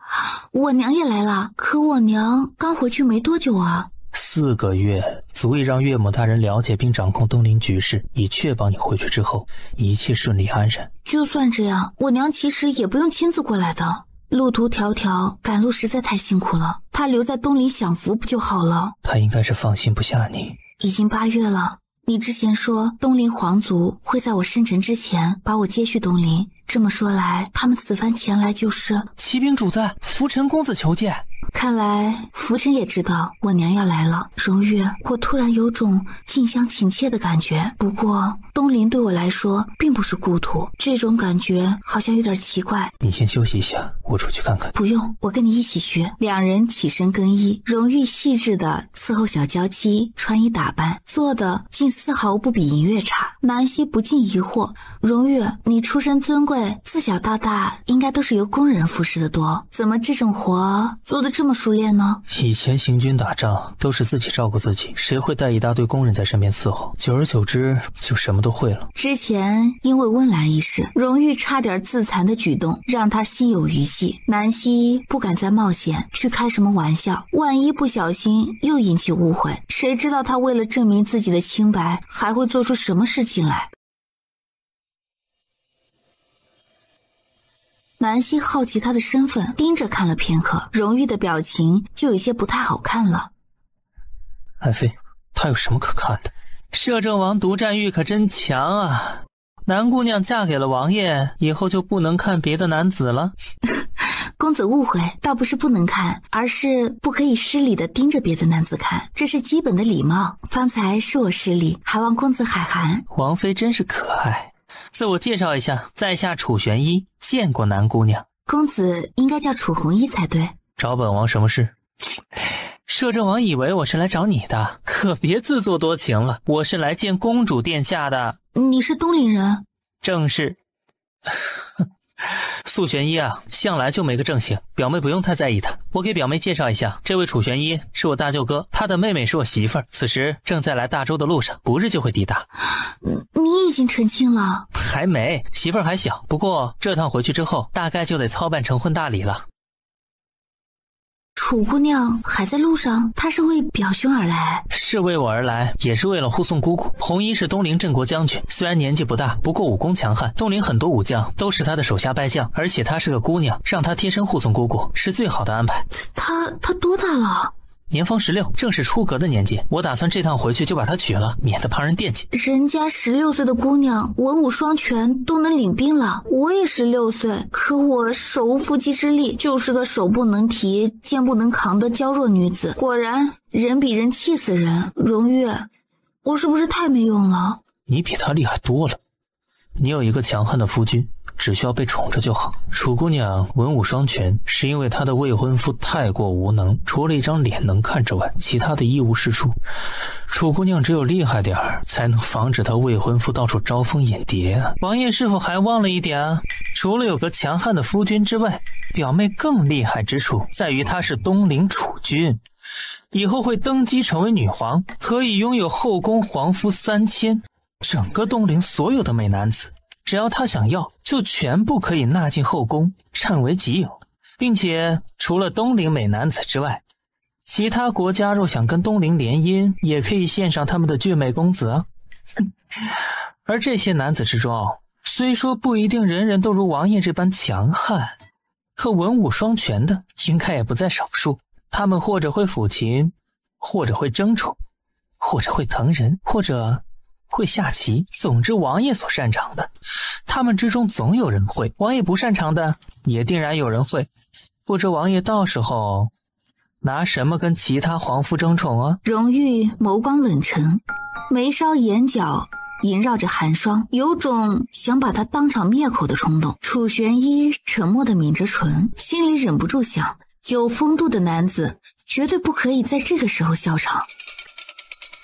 [SPEAKER 3] 我娘也来了，可我娘刚回去没多久啊。
[SPEAKER 4] 4个月足以让岳母大人了解并掌控东林局势，以确保你回去之后一切顺利安然。
[SPEAKER 3] 就算这样，我娘其实也不用亲自过来的。路途迢迢，赶路实在太辛苦了，她留在东林享福不就好了？
[SPEAKER 4] 她应该是放心不下你。
[SPEAKER 3] 已经8月了，你之前说东林皇族会在我生辰之前把我接去东林，这么说来，他们此番前来就是……
[SPEAKER 2] 启禀主子，福臣公子求见。
[SPEAKER 3] 看来浮尘也知道我娘要来了。荣玉，我突然有种近乡情怯的感觉。不过东陵对我来说并不是故土，这种感觉好像有点奇怪。
[SPEAKER 4] 你先休息一下，我出去看看。
[SPEAKER 3] 不用，我跟你一起去。两人起身更衣，荣玉细致地伺候小娇妻穿衣打扮，做的竟丝毫不比银月差。南希不禁疑惑，荣玉，你出身尊贵，自小到大应该都是由工人服侍的多，怎么这种活做得这么熟练呢？
[SPEAKER 4] 以前行军打仗都是自己照顾自己，谁会带一大堆工人在身边伺候？久而久之就什么都会了。
[SPEAKER 3] 之前因为温岚一事，荣玉差点自残的举动让他心有余悸，南希不敢再冒险去开什么玩笑，万一不小心又引起误会，谁知道他为了证明自己的清白还会做出什么事情来。南希好奇他的身份，盯着看了片刻，荣玉的表情就有些不太好看了。
[SPEAKER 4] 爱妃，他有什么可看的？
[SPEAKER 8] 摄政王独占欲可真强啊！南姑娘嫁给了王爷以后就不能看别的男子了？
[SPEAKER 3] 公子误会，倒不是不能看，而是不可以失礼地盯着别的男子看，这是基本的礼貌。方才是我失礼，还望公子海涵。
[SPEAKER 8] 王妃真是可爱。自我介绍一下，在下楚玄一，见过南姑娘。
[SPEAKER 3] 公子应该叫楚红衣才对。
[SPEAKER 4] 找本王什么事？
[SPEAKER 8] 摄政王以为我是来找你的，可别自作多情了，我是来见公主殿下的。
[SPEAKER 3] 你是东陵人？
[SPEAKER 8] 正是。素玄一啊，向来就没个正形，表妹不用太在意他。我给表妹介绍一下，这位楚玄一是我大舅哥，他的妹妹是我媳妇儿，此时正在来大周的路上，不日就会抵达。
[SPEAKER 3] 你已经成亲了？
[SPEAKER 8] 还没，媳妇儿还小，不过这趟回去之后，大概就得操办成婚大礼了。
[SPEAKER 3] 楚姑娘还在路上？她是为表兄而来？
[SPEAKER 8] 是为我而来，也是为了护送姑姑。红衣是东陵镇国将军，虽然年纪不大，不过武功强悍，东陵很多武将都是他的手下败将，而且她是个姑娘，让她贴身护送姑姑是最好的安排。
[SPEAKER 3] 她多大了？
[SPEAKER 8] 年方16，正是出阁的年纪。我打算这趟回去就把她娶了，免得旁人惦记。
[SPEAKER 3] 人家16岁的姑娘文武双全，都能领兵了。我也16岁，可我手无缚鸡之力，就是个手不能提肩不能扛的娇弱女子。果然人比人气死人。荣玉，我是不是太没用了？
[SPEAKER 4] 你比他厉害多了，你有一个强悍的夫君，只需要被宠着就好。楚姑娘文武双全，是因为她的未婚夫太过无能，除了一张脸能看之外，其他的一无是处。楚姑娘只有厉害点儿，才能防止她未婚夫到处招蜂引蝶啊。
[SPEAKER 8] 王爷是否还忘了一点啊？除了有个强悍的夫君之外，表妹更厉害之处在于她是东陵储君，以后会登基成为女皇，可以拥有后宫皇夫3000，整个东陵所有的美男子只要他想要，就全部可以纳进后宫，占为己有。并且除了东陵美男子之外，其他国家若想跟东陵联姻，也可以献上他们的俊美公子啊。而这些男子之中，虽说不一定人人都如王爷这般强悍，可文武双全的应该也不在少数。他们或者会抚琴，或者会争宠，或者会疼人，或者会下棋，总之王爷所擅长的，他们之中总有人会，王爷不擅长的也定然有人会。不知王爷到时候拿什么跟其他皇夫争宠啊？
[SPEAKER 3] 荣玉眸光冷沉，眉梢眼角萦绕着寒霜，有种想把他当场灭口的冲动。楚玄一沉默地抿着唇，心里忍不住想，有风度的男子绝对不可以在这个时候笑场，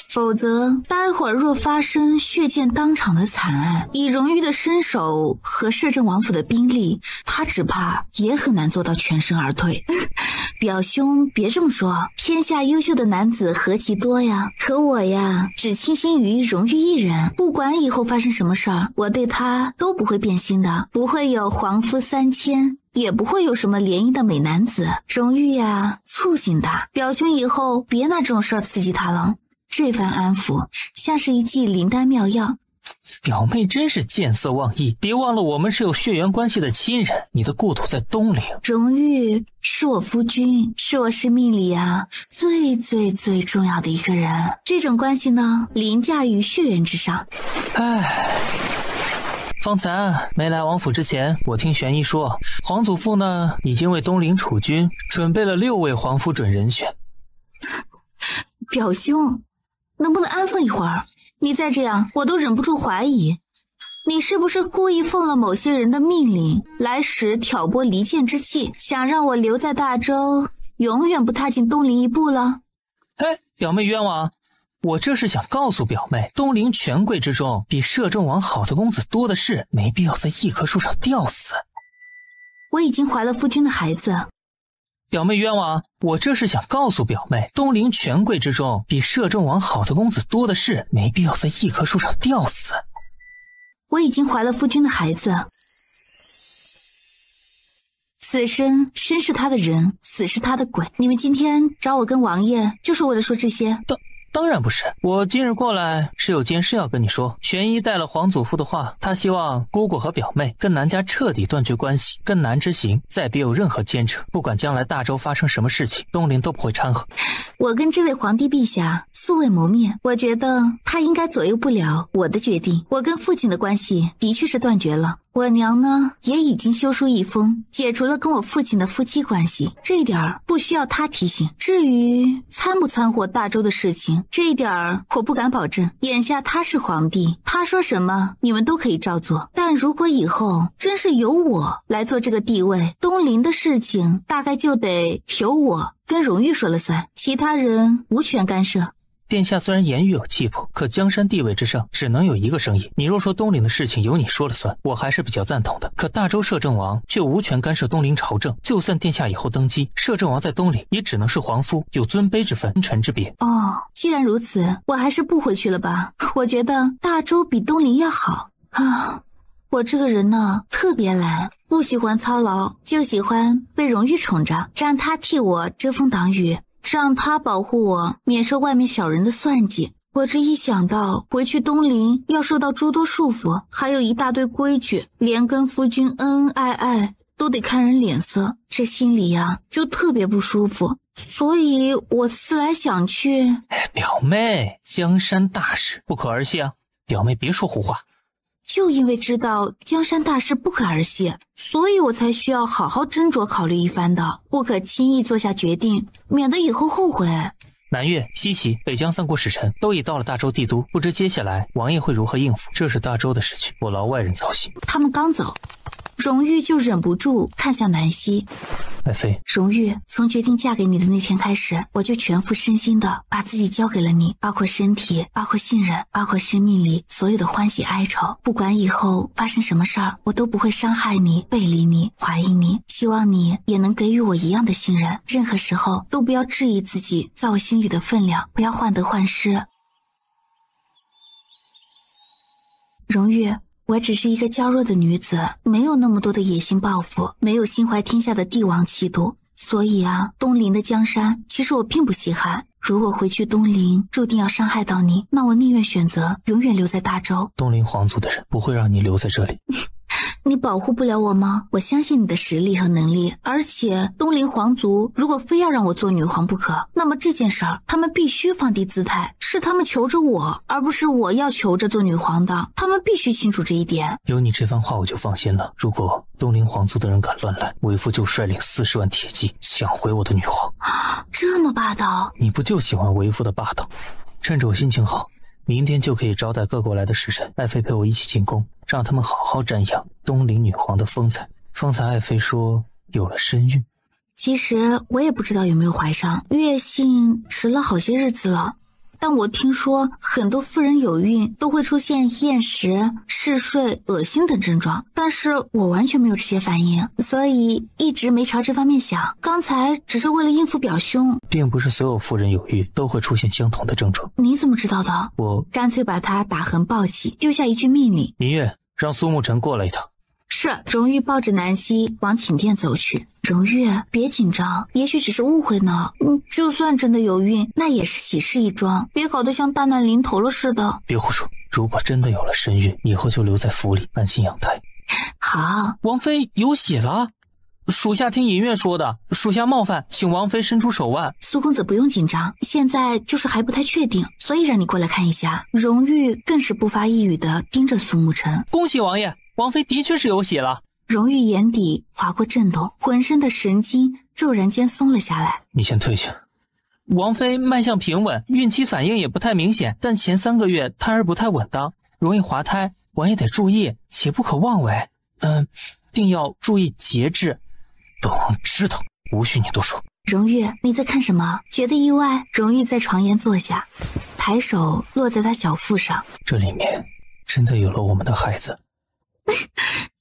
[SPEAKER 3] 否则待会儿若发生血溅当场的惨案，以荣玉的身手和摄政王府的兵力，他只怕也很难做到全身而退。表兄别这么说，天下优秀的男子何其多呀，可我呀只倾心于荣玉一人，不管以后发生什么事儿，我对他都不会变心的，不会有皇夫3000，也不会有什么联姻的美男子。荣玉呀醋性大，表兄以后别拿这种事儿刺激他了。这番安抚像是一剂灵丹妙药。
[SPEAKER 8] 表妹真是见色忘义，别忘了我们是有血缘关系的亲人，你的故土在东陵。
[SPEAKER 3] 荣玉是我夫君，是我生命里最重要的一个人，这种关系呢凌驾于血缘之上。
[SPEAKER 8] 方才没来王府之前，我听玄衣说，皇祖父呢已经为东陵储君准备了6位皇甫准人选。
[SPEAKER 3] 表兄，能不能安分一会儿？你再这样，我都忍不住怀疑，你是不是故意奉了某些人的命令，来使挑拨离间之气，想让我留在大周，永远不踏进东陵一步了？
[SPEAKER 8] 哎，表妹冤枉！我这是想告诉表妹，东陵权贵之中，比摄政王好的公子多的是，没必要在一棵树上吊死。
[SPEAKER 3] 我已经怀了夫君的孩子。
[SPEAKER 8] 表妹冤枉！我这是想告诉表妹，东陵权贵之中，比摄政王好的公子多的是，没必要在一棵树上吊死。
[SPEAKER 3] 我已经怀了夫君的孩子。此生生是他的人，死是他的鬼。你们今天找我跟王爷，就是为了说这些？
[SPEAKER 8] 当然不是，我今日过来是有件事要跟你说。玄衣带了皇祖父的话，他希望姑姑和表妹跟南家彻底断绝关系，跟南之行再别有任何牵扯，不管将来大周发生什么事情，东陵都不会掺和。
[SPEAKER 3] 我跟这位皇帝陛下素未谋面，我觉得他应该左右不了我的决定。我跟父亲的关系的确是断绝了，我娘呢也已经修书一封，解除了跟我父亲的夫妻关系，这一点不需要他提醒。至于参不参和大周的事情，这一点我不敢保证。眼下他是皇帝，他说什么你们都可以照做，但如果以后真是由我来做这个地位，东陵的事情大概就得由我跟荣誉说了算，其他人无权干涉。
[SPEAKER 8] 殿下虽然言语有气魄，可江山地位之上只能有一个声音。你若说东陵的事情由你说了算，我还是比较赞同的。可大周摄政王却无权干涉东陵朝政，就算殿下以后登基，摄政王在东陵也只能是皇夫，有尊卑之分，君臣之别。
[SPEAKER 3] 哦，既然如此，我还是不回去了吧。我觉得大周比东陵要好啊。我这个人呢，特别懒，不喜欢操劳，就喜欢被荣誉宠着，让他替我遮风挡雨，让他保护我免受外面小人的算计。我这一想到回去东陵要受到诸多束缚，还有一大堆规矩，连跟夫君恩恩爱爱都得看人脸色，这心里呀就特别不舒服。所以我思来想去，
[SPEAKER 8] 表妹，江山大事不可儿戏啊，表妹别说胡话。
[SPEAKER 3] 就因为知道江山大事不可儿戏，所以我才需要好好斟酌考虑一番的，不可轻易做下决定，免得以后后悔。
[SPEAKER 8] 南越、西岐、北疆3国使臣都已到了大周帝都，不知接下来王爷会如何应付，这是大周的事情，我劳外人操心。
[SPEAKER 3] 他们刚走，荣玉就忍不住看向南希。
[SPEAKER 8] 爱妃，
[SPEAKER 3] 荣玉，从决定嫁给你的那天开始，我就全副身心的把自己交给了你，包括身体，包括信任，包括生命里所有的欢喜哀愁。不管以后发生什么事儿，我都不会伤害你、背离你、怀疑你。希望你也能给予我一样的信任，任何时候都不要质疑自己在我心里的分量，不要患得患失。荣玉，我只是一个娇弱的女子，没有那么多的野心抱负，没有心怀天下的帝王气度，所以啊，东陵的江山其实我并不稀罕。如果回去东陵注定要伤害到你，那我宁愿选择永远留在大周。
[SPEAKER 8] 东陵皇族的人不会让你留在这里。
[SPEAKER 3] 你保护不了我吗？我相信你的实力和能力，而且东陵皇族如果非要让我做女皇不可，那么这件事儿他们必须放低姿态，是他们求着我，而不是我要求着做女皇的，他们必须清楚这一点。
[SPEAKER 8] 有你这番话我就放心了，如果东陵皇族的人敢乱来，为父就率领40万铁骑抢回我的女皇。
[SPEAKER 3] 这么霸道？
[SPEAKER 8] 你不就喜欢为父的霸道？趁着我心情好，明天就可以招待各国来的使臣，爱妃陪我一起进宫，让他们好好瞻仰东陵女皇的风采。方才爱妃说有了身孕，
[SPEAKER 3] 其实我也不知道有没有怀上，月信迟了好些日子了，但我听说很多妇人有孕都会出现厌食、嗜睡、恶心等症状，但是我完全没有这些反应，所以一直没朝这方面想。刚才只是为了应付表兄。
[SPEAKER 8] 并不是所有妇人有孕都会出现相同的症状。
[SPEAKER 3] 你怎么知道的？
[SPEAKER 8] 我
[SPEAKER 3] 干脆把他打横抱起，丢下一句命令：
[SPEAKER 8] 明月，让苏沐晨过来一趟。
[SPEAKER 3] 是。荣玉抱着南希往寝殿走去。荣玉，别紧张，也许只是误会呢。就算真的有孕，那也是喜事一桩，别搞得像大难临头了似的。
[SPEAKER 8] 别胡说，如果真的有了身孕，以后就留在府里安心养胎。
[SPEAKER 3] 好。
[SPEAKER 2] 王妃有喜了？属下听银月说的，属下冒犯，请王妃伸出手腕。
[SPEAKER 3] 苏公子不用紧张，现在就是还不太确定，所以让你过来看一下。荣玉更是不发一语的盯着苏沐晨。
[SPEAKER 2] 恭喜王爷，王妃的确是有喜了。
[SPEAKER 3] 荣誉眼底划过震动，浑身的神经骤然间松了下来。
[SPEAKER 4] 你先退下。
[SPEAKER 2] 王妃脉象平稳，孕期反应也不太明显，但前3个月胎儿不太稳当，容易滑胎，王爷得注意，且不可妄为。定要注意节制。
[SPEAKER 4] 本王知道，无需你多说。
[SPEAKER 3] 荣誉，你在看什么？觉得意外？荣誉在床沿坐下，抬手落在他小腹上。
[SPEAKER 4] 这里面真的有了我们的孩子。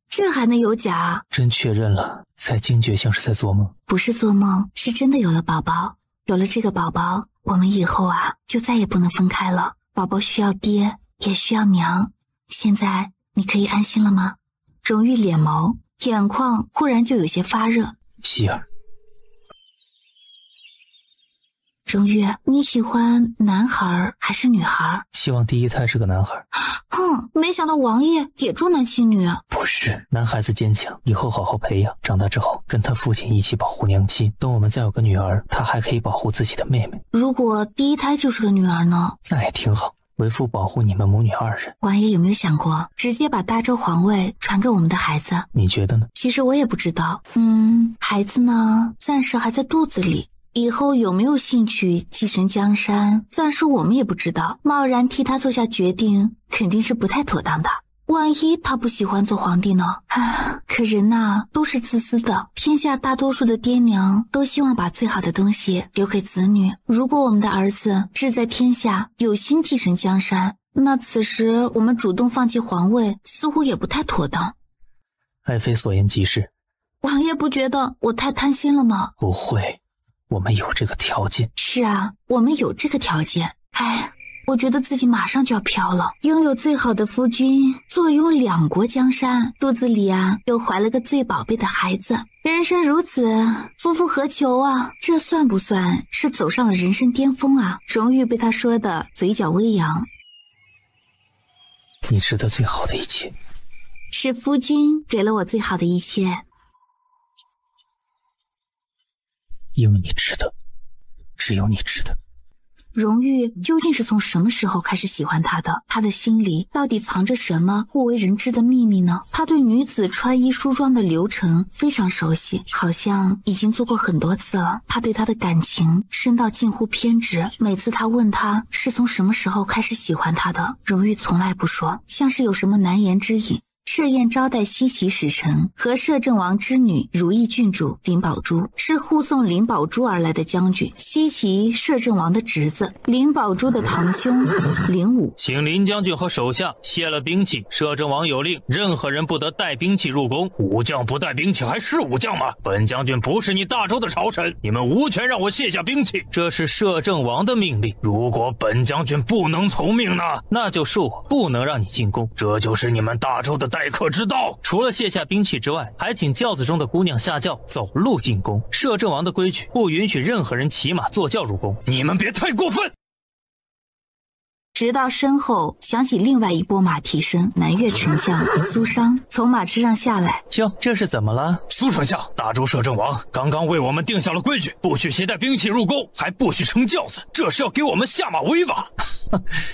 [SPEAKER 3] 这还能有假？
[SPEAKER 4] 真确认了，才惊觉像是在做梦。
[SPEAKER 3] 不是做梦，是真的有了宝宝。有了这个宝宝，我们以后就再也不能分开了。宝宝需要爹，也需要娘。现在你可以安心了吗？荣誉脸眸，眼眶忽然就有些发热。
[SPEAKER 4] 希儿，
[SPEAKER 3] 荣誉，你喜欢男孩还是女孩？
[SPEAKER 4] 希望第一胎是个男孩。
[SPEAKER 3] 没想到王爷也重男轻女。
[SPEAKER 4] 不是，男孩子坚强，以后好好培养，长大之后跟他父亲一起保护娘亲。等我们再有个女儿，他还可以保护自己的妹妹。
[SPEAKER 3] 如果第一胎就是个女儿呢？
[SPEAKER 4] 那也挺好，为父保护你们母女2人。
[SPEAKER 3] 王爷有没有想过直接把大周皇位传给我们的孩子？
[SPEAKER 4] 你觉得呢？
[SPEAKER 3] 其实我也不知道。孩子呢，暂时还在肚子里，以后有没有兴趣继承江山，暂时我们也不知道。贸然替他做下决定，肯定是不太妥当的。万一他不喜欢做皇帝呢？可人都是自私的，天下大多数的爹娘都希望把最好的东西留给子女。如果我们的儿子志在天下，有心继承江山，那此时我们主动放弃皇位，似乎也不太妥当。
[SPEAKER 4] 爱妃所言极是。
[SPEAKER 3] 王爷不觉得我太贪心了吗？
[SPEAKER 4] 不会，我们有这个条件。
[SPEAKER 3] 是啊，我们有这个条件。我觉得自己马上就要飘了，拥有最好的夫君，坐拥2国江山，肚子里又怀了个最宝贝的孩子。人生如此，夫复何求啊？这算不算是走上了人生巅峰啊？荣誉被他说的嘴角微扬。
[SPEAKER 4] 你值得最好的一切。
[SPEAKER 3] 是夫君给了我最好的一切。
[SPEAKER 4] 因为你值得，只有你值得。
[SPEAKER 3] 荣誉究竟是从什么时候开始喜欢他的？他的心里到底藏着什么不为人知的秘密呢？他对女子穿衣梳妆的流程非常熟悉，好像已经做过很多次了。他对她的感情深到近乎偏执，每次他问他是从什么时候开始喜欢他的，荣誉从来不说，像是有什么难言之隐。设宴招待西岐使臣和摄政王之女如意郡主林宝珠，是护送林宝珠而来的将军，西岐摄政王的侄子，林宝珠的堂兄林武。
[SPEAKER 9] 请林将军和手下卸了兵器，摄政王有令，任何人不得带兵器入宫。武将不带兵器还是武将吗？本将军不是你大周的朝臣，你们无权让我卸下兵器，这是摄政王的命令。如果本将军不能从命呢？
[SPEAKER 2] 那就是我不能让你进宫，
[SPEAKER 9] 这就是你们大周的待客之道。
[SPEAKER 2] 除了卸下兵器之外，还请轿子中的姑娘下轿走路进宫。摄政王的规矩不允许任何人骑马坐轿入宫。
[SPEAKER 9] 你们别太过分！
[SPEAKER 3] 直到身后响起另外一波马蹄声，南越丞相苏商从马车上下来。
[SPEAKER 2] 哟，这是怎么了？
[SPEAKER 9] 苏丞相，大周摄政王刚刚为我们定下了规矩，不许携带兵器入宫，还不许乘轿子，这是要给我们下马威吧？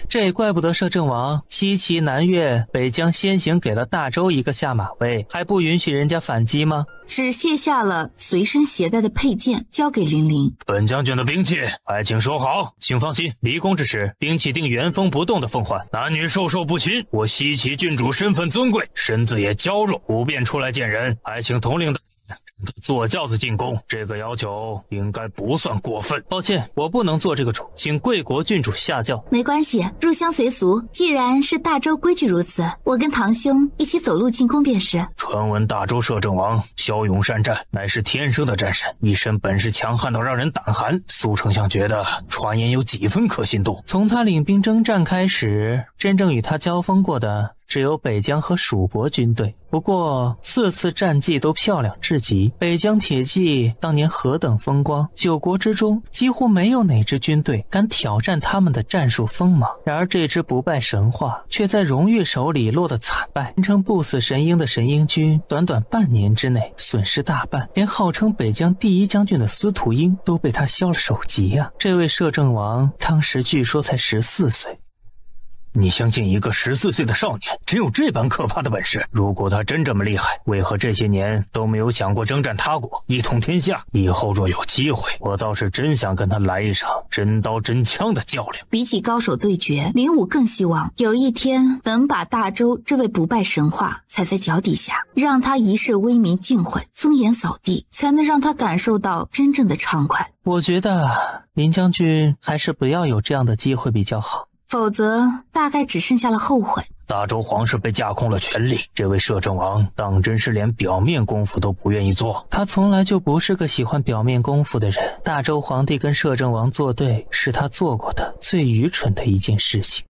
[SPEAKER 2] 这也怪不得摄政王，西岐、南越、北疆先行给了大周一个下马威，还不允许人家反击吗？
[SPEAKER 3] 只卸下了随身携带的佩剑，交给林林。
[SPEAKER 9] 本将军的兵器还请收好。
[SPEAKER 2] 请放心，离宫之时，兵器定原封不动的奉还，
[SPEAKER 9] 男女授受不亲。我西岐郡主身份尊贵，身子也娇弱，不便出来见人，还请统领的坐轿子进宫，这个要求应该不算过分。
[SPEAKER 2] 抱歉，我不能做这个主，请贵国郡主下轿。
[SPEAKER 3] 没关系，入乡随俗，既然是大周规矩如此，我跟堂兄一起走路进宫便是。
[SPEAKER 9] 传闻大周摄政王骁勇善战，乃是天生的战神，一身本事强悍到让人胆寒。苏丞相觉得传言有几分可信度？
[SPEAKER 2] 从他领兵征战开始，真正与他交锋过的只有北疆和蜀国军队，不过次次战绩都漂亮至极。北疆铁骑当年何等风光，9国之中几乎没有哪支军队敢挑战他们的战术锋芒。然而这支不败神话却在荣誉手里落得惨败，名称不死神鹰的神鹰军短短半年之内损失大半，连号称北疆第一将军的司徒英都被他削了首级啊！这位摄政王当时据说才14岁。
[SPEAKER 9] 你相信一个14岁的少年只有这般可怕的本事？如果他真这么厉害，为何这些年都没有想过征战他国，一统天下？以后若有机会，我倒是真想跟他来一场真刀真枪的较量。
[SPEAKER 3] 比起高手对决，林武更希望有一天能把大周这位不败神话踩在脚底下，让他一世威名尽毁，尊严扫地，才能让他感受到真正的畅快。
[SPEAKER 8] 我觉得林将军还是不要有这样的机会比较好，
[SPEAKER 3] 否则大概只剩下了后悔。
[SPEAKER 9] 大周皇室被架空了权力，这位摄政王当真是连表面功夫都不愿意做。
[SPEAKER 8] 他从来就不是个喜欢表面功夫的人。大周皇帝跟摄政王作对，是他做过的最愚蠢的一件事情。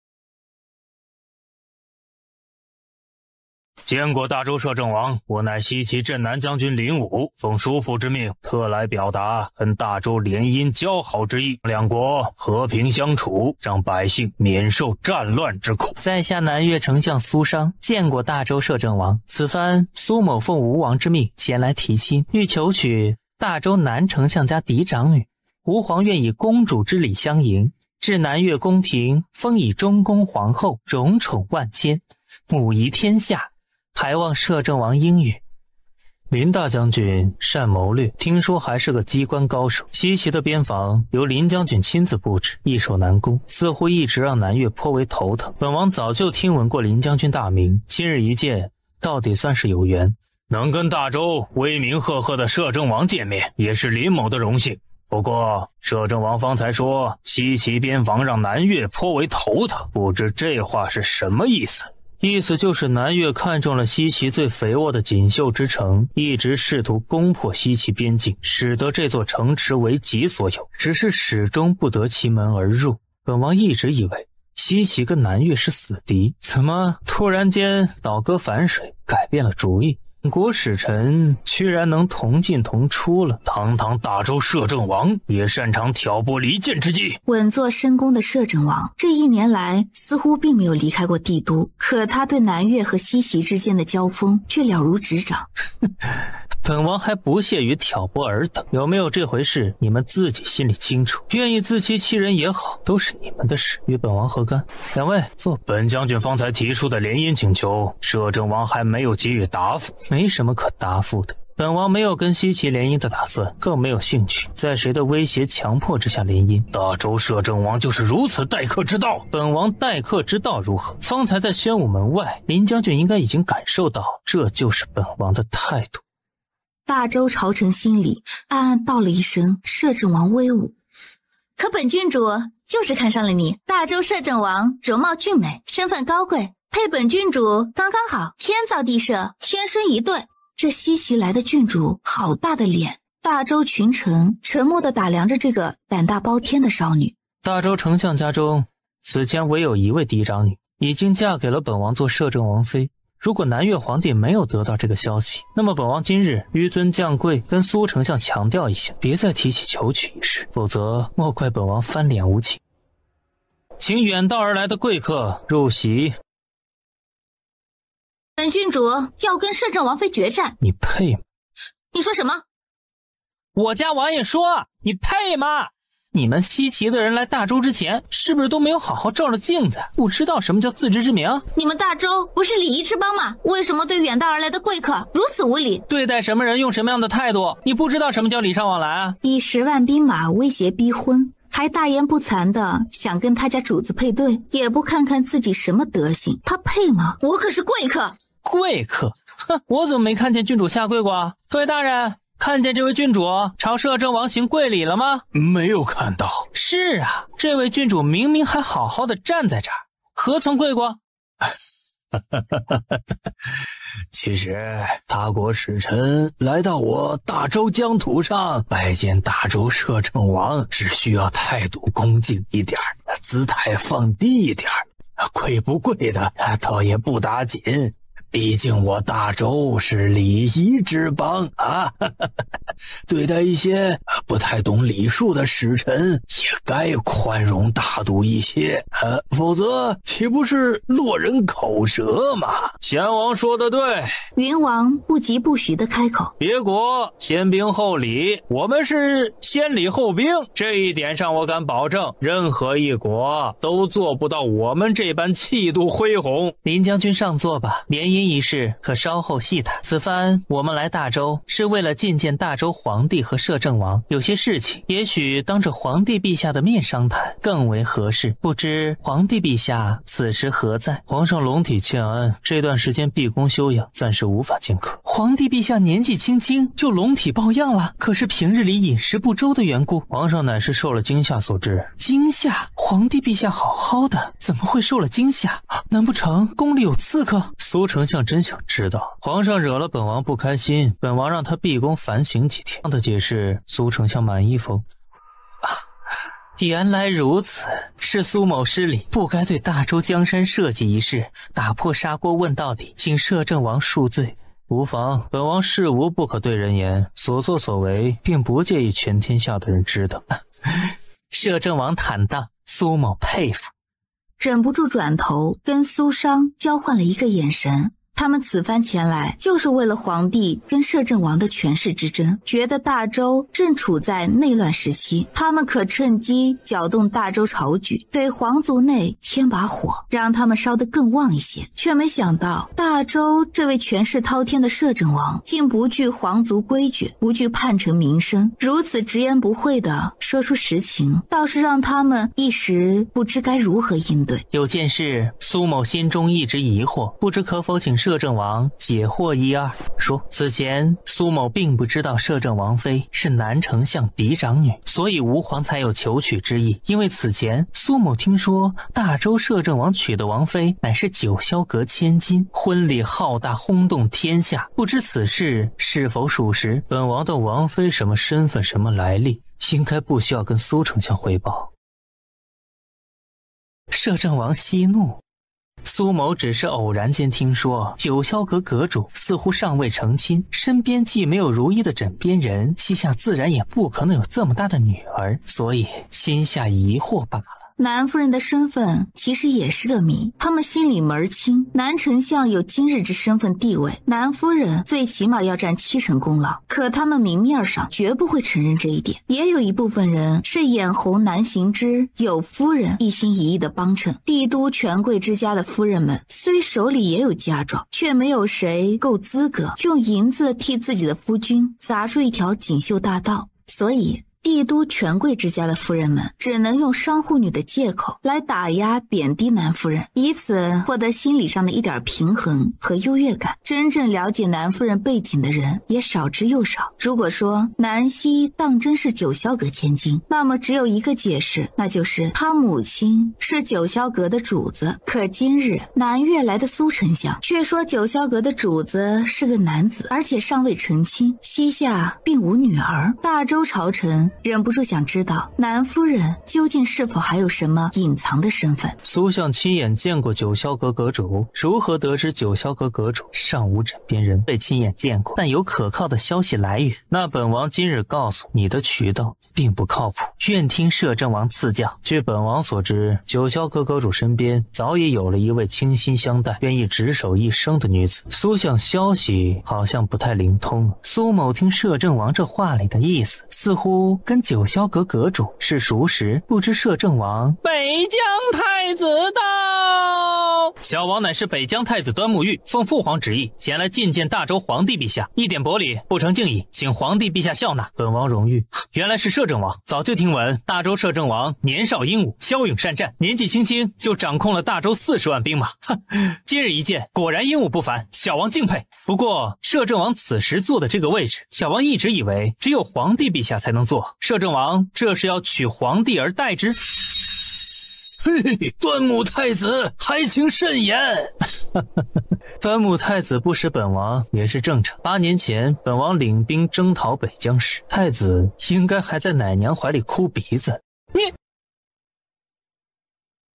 [SPEAKER 9] 见过大周摄政王，我乃西岐镇南将军林武，奉叔父之命，特来表达跟大周联姻交好之意，两国和平相处，让百姓免受战乱之苦。
[SPEAKER 8] 在下南越丞相苏商，见过大周摄政王，此番苏某奉吴王之命前来提亲，欲求娶大周南丞相家嫡长女，吴皇愿以公主之礼相迎，至南越宫廷，封以中宫皇后，荣宠万千，母仪天下，还望摄政王应允。
[SPEAKER 9] 林大将军善谋略，听说还是个机关高手。西岐的边防由林将军亲自布置，易守难攻，似乎一直让南越颇为头疼。本王早就听闻过林将军大名，今日一见，到底算是有缘，能跟大周威名赫赫的摄政王见面，也是林某的荣幸。不过摄政王方才说西岐边防让南越颇为头疼，不知这话是什么意思？意思就是南越看中了西岐最肥沃的锦绣之城，一直试图攻破西岐边境，使得这座城池为己所有，只是始终不得其门而入。本王一直以为西岐跟南越是死敌，怎么突然间倒戈反水，改变了主意？国使臣居然能同进同出了，堂堂大周摄政王也擅长挑拨离间之计。
[SPEAKER 3] 稳坐深宫的摄政王这一年来似乎并没有离开过帝都，可他对南越和西岐之间的交锋却了如指掌。
[SPEAKER 8] 本王还不屑于挑拨尔等，有没有这回事你们自己心里清楚，愿意自欺欺人也好，都是你们的事，与本王何干？两位坐。
[SPEAKER 9] 本将军方才提出的联姻请求，摄政王还没有给予答复。
[SPEAKER 8] 没什么可答复的，本王没有跟西岐联姻的打算，更没有兴趣在谁的威胁强迫之下联姻。
[SPEAKER 9] 大周摄政王就是如此待客之道，
[SPEAKER 8] 本王待客之道如何？方才在宣武门外，林将军应该已经感受到，这就是本王的态度。
[SPEAKER 3] 大周朝臣心里暗暗道了一声摄政王威武，可本郡主就是看上了你。大周摄政王容貌俊美，身份高贵，配本郡主刚刚好，天造地设，天生一对。这西岐来的郡主好大的脸。大周群臣沉默地打量着这个胆大包天的少女。
[SPEAKER 8] 大周丞相家中此前唯有一位嫡长女，已经嫁给了本王做摄政王妃。如果南越皇帝没有得到这个消息，那么本王今日纡尊降贵，跟苏丞相强调一下，别再提起求娶一事，否则莫怪本王翻脸无情。请远道而来的贵客入席。
[SPEAKER 3] 本郡主要跟摄政王妃决战。
[SPEAKER 8] 你配吗？
[SPEAKER 3] 你说什么？
[SPEAKER 8] 我家王爷说你配吗？你们西岐的人来大周之前，是不是都没有好好照着镜子，不知道什么叫自知之明？
[SPEAKER 3] 你们大周不是礼仪之邦吗？为什么对远道而来的贵客如此无礼？
[SPEAKER 8] 对待什么人用什么样的态度，你不知道什么叫礼尚往来啊？
[SPEAKER 3] 以10万兵马威胁逼婚，还大言不惭的想跟他家主子配对，也不看看自己什么德行，他配吗？我可是贵客。
[SPEAKER 8] 贵客？哼，我怎么没看见郡主下跪过啊？各位大人，看见这位郡主朝摄政王行跪礼了吗？
[SPEAKER 9] 没有看到。
[SPEAKER 8] 是啊，这位郡主明明还好好的站在这儿，何曾跪过？
[SPEAKER 9] 其实他国使臣来到我大周疆土上拜见大周摄政王，只需要态度恭敬一点，姿态放低一点，跪不跪的倒也不打紧，毕竟我大周是礼仪之邦啊。对待一些不太懂礼数的使臣，也该宽容大度一些，否则岂不是落人口舌吗？
[SPEAKER 2] 贤王说的对。
[SPEAKER 3] 云王不疾不徐地开口：
[SPEAKER 2] 别国先兵后礼，我们是先礼后兵，这一点上我敢保证，任何一国都做不到我们这般气度恢宏。
[SPEAKER 8] 林将军上座吧，联姻一事可稍后细谈。此番我们来大周是为了觐见大周皇帝和摄政王，有些事情也许当着皇帝陛下的面商谈更为合适。不知皇帝陛下此时何在？
[SPEAKER 2] 皇上龙体欠安，这段时间闭宫休养，暂时无法见客。
[SPEAKER 8] 皇帝陛下年纪轻轻就龙体抱恙了，可是平日里饮食不周的缘故？
[SPEAKER 2] 皇上乃是受了惊吓所致。
[SPEAKER 8] 惊吓？皇帝陛下好好的，怎么会受了惊吓？难不成宫里有刺客？
[SPEAKER 2] 苏丞相真想知道，皇上惹了本王不开心，本王让他闭宫反省几天。这样的解释，苏丞相满意否？
[SPEAKER 8] 原来如此，是苏某失礼，不该对大周江山社稷一事打破砂锅问到底，请摄政王恕罪。
[SPEAKER 2] 无妨，本王事无不可对人言，所作所为并不介意全天下的人知道。
[SPEAKER 8] 摄政王坦荡，苏某佩服。
[SPEAKER 3] 忍不住转头跟苏商交换了一个眼神。他们此番前来就是为了皇帝跟摄政王的权势之争，觉得大周正处在内乱时期，他们可趁机搅动大周朝局，对皇族内添把火，让他们烧得更旺一些。却没想到大周这位权势滔天的摄政王竟不惧皇族规矩，不惧叛臣名声，如此直言不讳地说出实情，倒是让他们一时不知该如何应对。
[SPEAKER 8] 有件事苏某心中一直疑惑，不知可否请摄政王解惑一二。说，此前苏某并不知道摄政王妃是南丞相嫡长女，所以吾皇才有求娶之意。因为此前苏某听说大周摄政王娶的王妃乃是九霄阁千金，婚礼浩大，轰动天下，不知此事是否属实。
[SPEAKER 2] 本王的王妃什么身份什么来历，应该不需要跟苏丞相汇报。
[SPEAKER 8] 摄政王息怒，苏某只是偶然间听说九霄阁阁主似乎尚未成亲，身边既没有如意的枕边人，膝下自然也不可能有这么大的女儿，所以心下疑惑罢了。
[SPEAKER 3] 南夫人的身份其实也是个谜，他们心里门清，南丞相有今日之身份地位，南夫人最起码要占70%功劳，可他们明面上绝不会承认这一点。也有一部分人是眼红南行之有夫人一心一意的帮衬，帝都权贵之家的夫人们虽手里也有嫁妆，却没有谁够资格用银子替自己的夫君砸出一条锦绣大道，所以帝都权贵之家的夫人们只能用商户女的借口来打压贬低南夫人，以此获得心理上的一点平衡和优越感。真正了解南夫人背景的人也少之又少。如果说南希当真是九霄阁千金，那么只有一个解释，那就是她母亲是九霄阁的主子。可今日南越来的苏丞相却说九霄阁的主子是个男子，而且尚未成亲，膝下并无女儿。大周朝臣忍不住想知道南夫人究竟是否还有什么隐藏的身份。
[SPEAKER 2] 苏相亲眼见过九霄阁阁主，如何得知九霄阁阁主尚无枕边人？
[SPEAKER 8] 被亲眼见过，但有可靠的消息来源。
[SPEAKER 2] 那本王今日告诉你的渠道并不靠谱，
[SPEAKER 8] 愿听摄政王赐教。
[SPEAKER 2] 据本王所知，九霄阁阁主身边早已有了一位倾心相待、愿意执手一生的女子。苏相消息好像不太灵通。
[SPEAKER 8] 苏某听摄政王这话里的意思，似乎跟九霄阁阁主是熟识，不知摄政王。
[SPEAKER 2] 北疆太子到，小王乃是北疆太子端木玉，奉父皇旨意前来觐见大周皇帝陛下，一点薄礼不成敬意，请皇帝陛下笑纳。本王荣誉。原来是摄政王，早就听闻大周摄政王年少英武，骁勇善战，年纪轻轻就掌控了大周40万兵马。今日一见，果然英武不凡，小王敬佩。不过摄政王此时坐的这个位置，小王一直以为只有皇帝陛下才能坐，摄政王这是要取皇帝而代之？
[SPEAKER 9] 嘿，端木太子还请慎言。
[SPEAKER 2] 端木太子不识本王也是正常。8年前本王领兵征讨北疆时，太子应该还在奶娘怀里哭鼻子。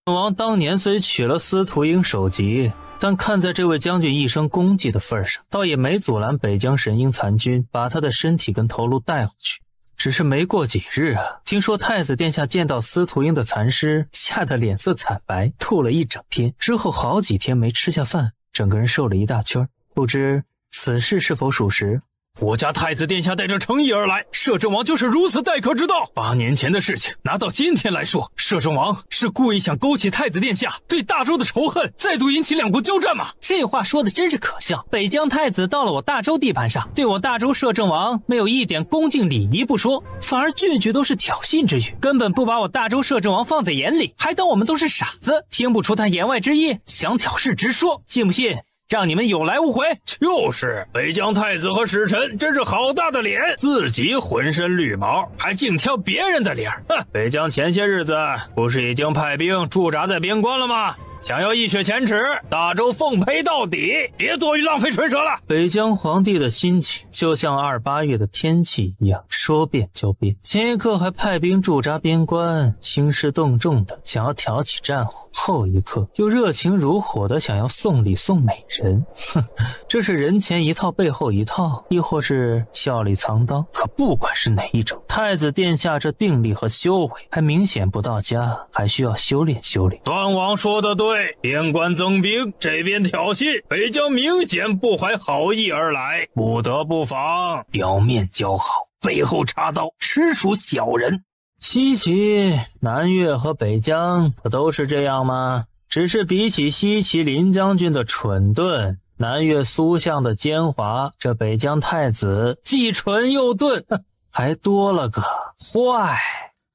[SPEAKER 2] 本王当年虽娶了司徒英首级，但看在这位将军一生功绩的份上，倒也没阻拦北疆神鹰残军把他的身体跟头颅带回去。只是没过几日啊，听说太子殿下见到司徒英的残尸，吓得脸色惨白，吐了一整天，之后好几天没吃下饭，整个人瘦了一大圈。不知此事是否属实？
[SPEAKER 9] 我家太子殿下带着诚意而来，摄政王就是如此待客之道。8年前的事情拿到今天来说，摄政王是故意想勾起太子殿下对大周的仇恨，再度引起两国交战吗？
[SPEAKER 2] 这话说的真是可笑。北疆太子到了我大周地盘上，对我大周摄政王没有一点恭敬礼仪不说，反而句句都是挑衅之语，根本不把我大周摄政王放在眼里，还当我们都是傻子，听不出他言外之意，想挑事直说，信不信让你们有来无回？
[SPEAKER 9] 就是北疆太子和使臣真是好大的脸，自己浑身绿毛，还净挑别人的脸。哼！北疆前些日子不是已经派兵驻扎在边关了吗？想要一雪前耻，大周奉陪到底，别多余浪费唇舌了。
[SPEAKER 2] 北疆皇帝的心情就像2、8月的天气一样，说变就变。前一刻还派兵驻扎边关，兴师动众的想要挑起战火，后一刻又热情如火的想要送礼送美人。哼，这是人前一套背后一套，亦或是笑里藏刀？可不管是哪一种，太子殿下这定力和修为还明显不到家，还需要修炼修炼。
[SPEAKER 9] 端王说的对，边关增兵，这边挑衅，北疆明显不怀好意而来，不得不防。
[SPEAKER 8] 表面交好，背后插刀，实属小人。
[SPEAKER 2] 西岐、南越和北疆不都是这样吗？只是比起西岐林将军的蠢钝，南越苏相的奸猾，这北疆太子既蠢又钝，还多了个坏。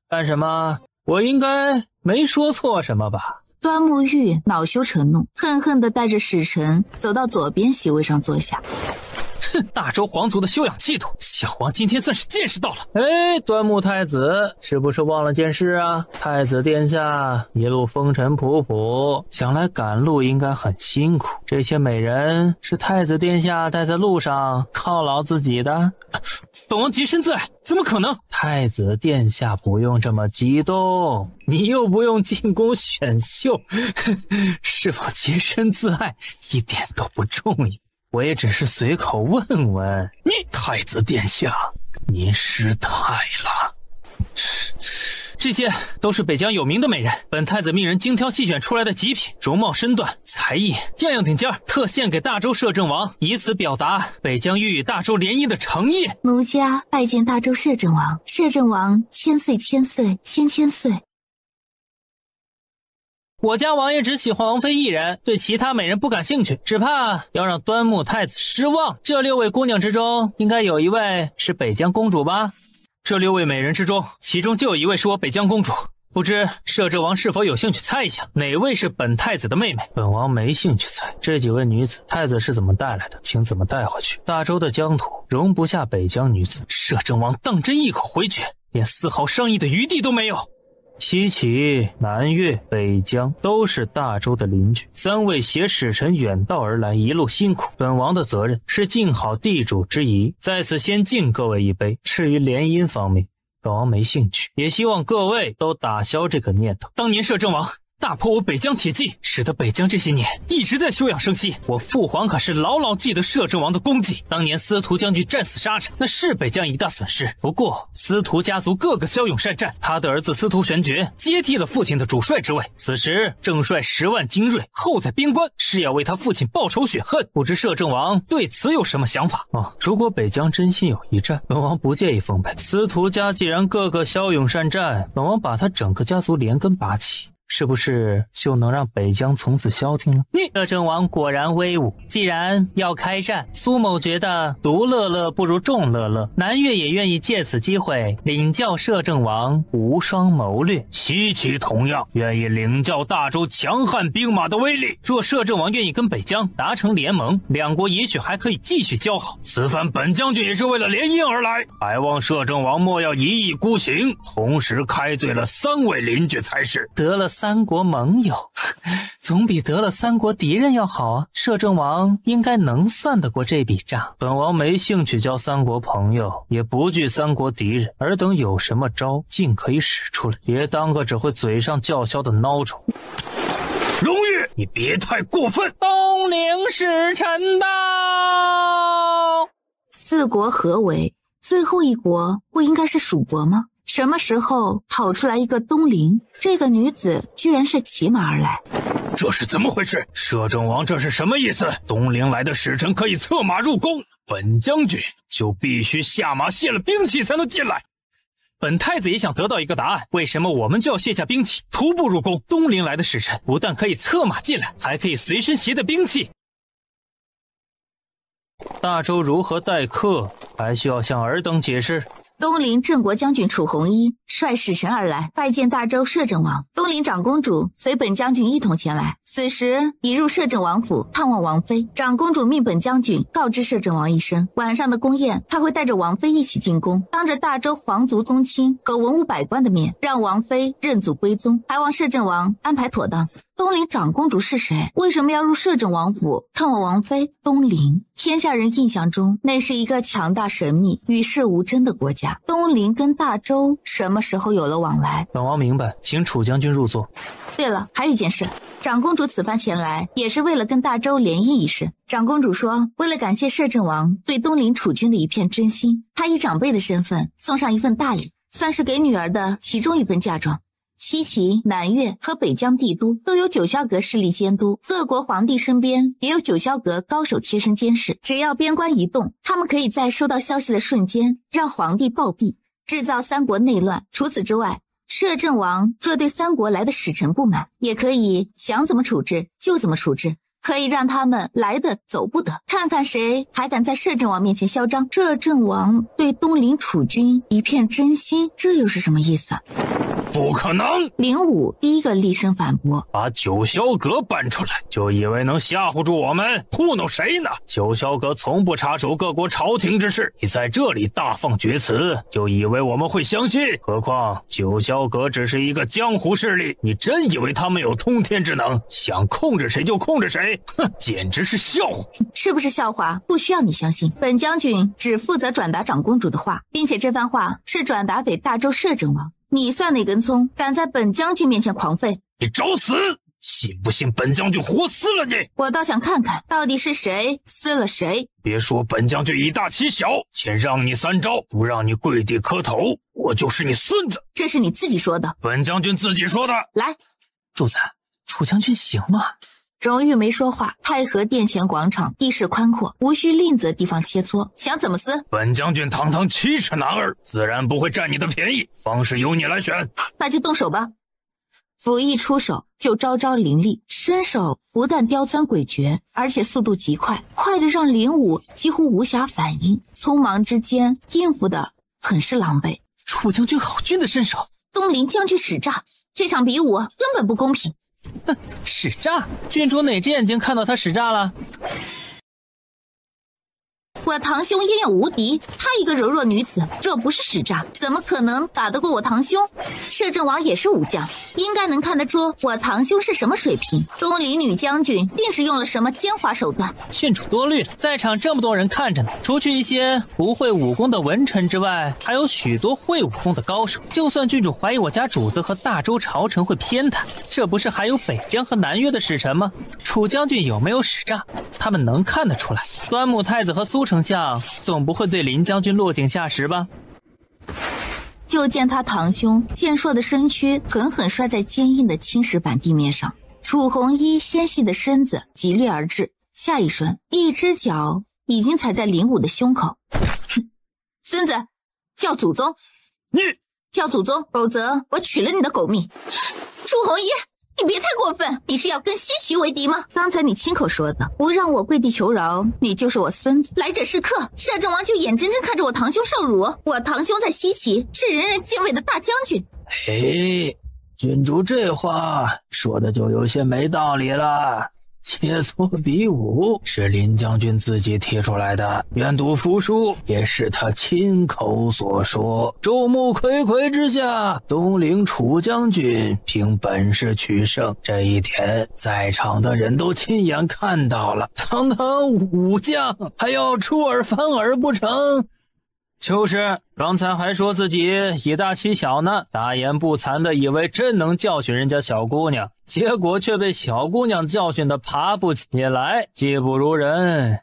[SPEAKER 2] 干什么？我应该没说错什么吧？
[SPEAKER 3] 端木玉恼羞成怒，恨恨地带着使臣走到左边席位上坐下。
[SPEAKER 2] 哼，大周皇族的修养气度，小王今天算是见识到了。哎，端木太子是不是忘了件事啊？太子殿下一路风尘仆仆，想来赶路应该很辛苦，这些美人是太子殿下带在路上犒劳自己的？本王洁身自爱，怎么可能？太子殿下不用这么激动，你又不用进宫选秀，是否洁身自爱一点都不重要，我也只是随口问问。
[SPEAKER 8] 你太子殿下，您失态了。
[SPEAKER 2] 这些都是北疆有名的美人，本太子命人精挑细选出来的极品，容貌身段才艺样样顶尖，特献给大周摄政王，以此表达北疆欲与大周联姻的诚意。
[SPEAKER 3] 奴家拜见大周摄政王，摄政王千岁千岁千千岁。
[SPEAKER 2] 我家王爷只喜欢王妃一人，对其他美人不感兴趣，只怕要让端木太子失望。这6位姑娘之中，应该有一位是北疆公主吧？这6位美人之中，其中就有一位是我北疆公主。不知摄政王是否有兴趣猜一下，哪位是本太子的妹妹？本王没兴趣猜。这几位女子，太子是怎么带来的，请怎么带回去。大周的疆土容不下北疆女子，摄政王当真一口回绝，连丝毫商议的余地都没有。西岐、南越、北疆都是大周的邻居，3位携使臣远道而来，一路辛苦。本王的责任是尽好地主之谊，在此先敬各位一杯。至于联姻方面，本王没兴趣，也希望各位都打消这个念头。当年摄政王大破我北疆铁骑，使得北疆这些年一直在休养生息。我父皇可是牢牢记得摄政王的功绩，当年司徒将军战死沙场，那是北疆一大损失。不过司徒家族个个骁勇善战，他的儿子司徒玄觉接替了父亲的主帅之位，此时正率10万精锐候在边关，是要为他父亲报仇雪恨。不知摄政王对此有什么想法？如果北疆真心有一战，本王不介意奉陪。司徒家既然个个骁勇善战，本王把他整个家族连根拔起，是不是就能让北疆从此消停了？摄政王果然威武，既然要开战，苏某觉得独乐乐不如众乐乐，南越也愿意借此机会领教摄政王无双谋略。
[SPEAKER 9] 西岐同样愿意领教大周强悍兵马的威力。
[SPEAKER 2] 若摄政王愿意跟北疆达成联盟，两国也许还可以继续交好。
[SPEAKER 9] 此番本将军也是为了联姻而来，还望摄政王莫要一意孤行，同时开罪了3位邻居才是。
[SPEAKER 2] 得了3国盟友，总比得了3国敌人要好啊！摄政王应该能算得过这笔账。本王没兴趣交3国朋友，也不惧3国敌人，尔等有什么招，尽可以使出来，别当个只会嘴上叫嚣的孬种。
[SPEAKER 9] 荣誉你别太过分！
[SPEAKER 2] 东陵使臣到。
[SPEAKER 3] 四国合围，最后一国不应该是蜀国吗？什么时候跑出来一个东陵？这个女子居然是骑马而来。
[SPEAKER 9] 这是怎么回事？摄政王这是什么意思？东陵来的使臣可以策马入宫，本将军就必须下马卸了兵器才能进来。
[SPEAKER 2] 本太子也想得到一个答案，为什么我们就要卸下兵器，徒步入宫？东陵来的使臣不但可以策马进来，还可以随身携带兵器。
[SPEAKER 4] 大周如何待客，还需要向尔等解释。
[SPEAKER 3] 东陵镇国将军楚弘一率使臣而来，拜见大周摄政王。东陵长公主随本将军一同前来，此时已入摄政王府探望王妃。长公主命本将军告知摄政王一声，晚上的宫宴，她会带着王妃一起进宫，当着大周皇族宗亲和文武百官的面，让王妃认祖归宗，还望摄政王安排妥当。东陵长公主是谁？为什么要入摄政王府探望王妃？东陵，天下人印象中那是一个强大神秘、与世无争的国家。东陵跟大周什么时候有了往来？
[SPEAKER 4] 本王明白，请楚将军入座。
[SPEAKER 3] 对了，还有一件事，长公主此番前来也是为了跟大周联姻一事。长公主说，为了感谢摄政王对东陵楚军的一片真心，她以长辈的身份送上一份大礼，算是给女儿的其中一份嫁妆。西岐、南越和北疆帝都都有九霄阁势力监督，各国皇帝身边也有九霄阁高手贴身监视。只要边关一动，他们可以在收到消息的瞬间让皇帝暴毙，制造三国内乱。除此之外，摄政王若对三国来的使臣不满，也可以想怎么处置就怎么处置，可以让他们来的走不得，看看谁还敢在摄政王面前嚣张。摄政王对东陵楚军一片真心，这又是什么意思？
[SPEAKER 9] 不可能！
[SPEAKER 3] 灵武第一个厉声反驳：
[SPEAKER 9] 把九霄阁搬出来，就以为能吓唬住我们，糊弄谁呢？九霄阁从不插手各国朝廷之事，你在这里大放厥词，就以为我们会相信？何况九霄阁只是一个江湖势力，你真以为他们有通天之能，想控制谁就控制谁？哼，简直是笑话！
[SPEAKER 3] 是不是笑话？不需要你相信，本将军只负责转达长公主的话，并且这番话是转达给大周摄政王。你算哪根葱，敢在本将军面前狂吠？
[SPEAKER 9] 你找死！信不信本将军活撕了你？
[SPEAKER 3] 我倒想看看到底是谁撕了谁。
[SPEAKER 9] 别说本将军以大欺小，先让你三招，不让你跪地磕头，我就是你孙子。
[SPEAKER 3] 这是你自己说的。
[SPEAKER 9] 本将军自己说的。
[SPEAKER 3] 来，
[SPEAKER 2] 主子，楚将军行吗？
[SPEAKER 3] 荣玉没说话。太和殿前广场地势宽阔，无需另择地方切磋，想怎么撕？
[SPEAKER 9] 本将军堂堂7尺男儿，自然不会占你的便宜，方式由你来选。
[SPEAKER 3] 那就动手吧。甫一出手就招招凌厉，身手不但刁钻诡谲，而且速度极快，快得让灵武几乎无暇反应，匆忙之间应付的很是狼狈。
[SPEAKER 2] 楚将军好俊的身手。
[SPEAKER 3] 东陵将军使诈，这场比武根本不公平。
[SPEAKER 2] 哼，使诈？郡主哪只眼睛看到他使诈了？
[SPEAKER 3] 我堂兄英勇无敌，她一个柔弱女子，若不是使诈，怎么可能打得过我堂兄？摄政王也是武将，应该能看得出我堂兄是什么水平。东陵女将军定是用了什么奸猾手段。
[SPEAKER 2] 郡主多虑了，在场这么多人看着呢，除去一些不会武功的文臣之外，还有许多会武功的高手。就算郡主怀疑我家主子和大周朝臣会偏袒，这不是还有北疆和南越的使臣吗？楚将军有没有使诈，他们能看得出来。端木太子和苏丞相总不会对林将军落井下石吧？
[SPEAKER 3] 就见他堂兄健硕的身躯狠狠摔在坚硬的青石板地面上，楚红衣纤细的身子急掠而至，下一瞬一只脚已经踩在灵武的胸口。哼，孙子，叫祖宗！
[SPEAKER 9] 你
[SPEAKER 3] 叫祖宗，否则我取了你的狗命！楚红衣，你别太过分，你是要跟西岐为敌吗？刚才你亲口说的，不让我跪地求饶，你就是我孙子。来者是客，摄政王就眼睁睁看着我堂兄受辱。我堂兄在西岐是人人敬畏的大将军。
[SPEAKER 9] 嘿，郡主这话说的就有些没道理了。切磋比武是林将军自己提出来的，愿赌服输也是他亲口所说。众目睽睽之下，东陵楚将军凭本事取胜，这一点在场的人都亲眼看到了。堂堂武将还要出尔反尔不成？
[SPEAKER 2] 就是刚才还说自己以大欺小呢，大言不惭的以为真能教训人家小姑娘，结果却被小姑娘教训的爬不起来，技不如人。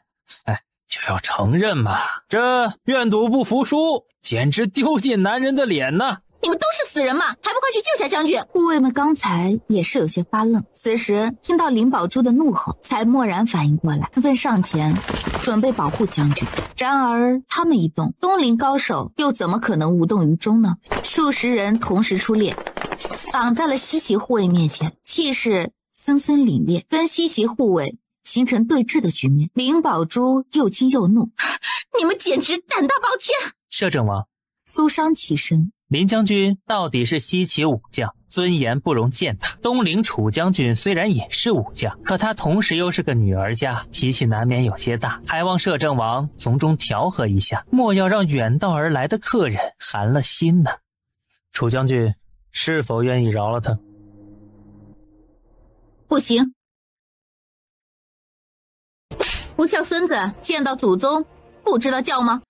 [SPEAKER 2] 就要承认嘛，这愿赌不服输简直丢尽男人的脸呐！
[SPEAKER 1] 你们都是死人嘛，还不快去救下将军！
[SPEAKER 3] 护卫们刚才也是有些发愣，此时听到林宝珠的怒吼，才蓦然反应过来，纷纷上前准备保护将军。然而他们一动，东林高手又怎么可能无动于衷呢？数十人同时出列，挡在了西岐护卫面前，气势森森凛冽，跟西岐护卫形成对峙的局面。林宝珠又惊又怒，
[SPEAKER 1] 你们简直胆大包天！
[SPEAKER 2] 摄政王，
[SPEAKER 3] 苏商起身，
[SPEAKER 2] 林将军到底是西岐武将，尊严不容践踏。东陵楚将军虽然也是武将，可他同时又是个女儿家，脾气难免有些大，还望摄政王从中调和一下，莫要让远道而来的客人寒了心呢。楚将军是否愿意饶了他？
[SPEAKER 3] 不行。不孝孙子见到祖宗不知道叫吗？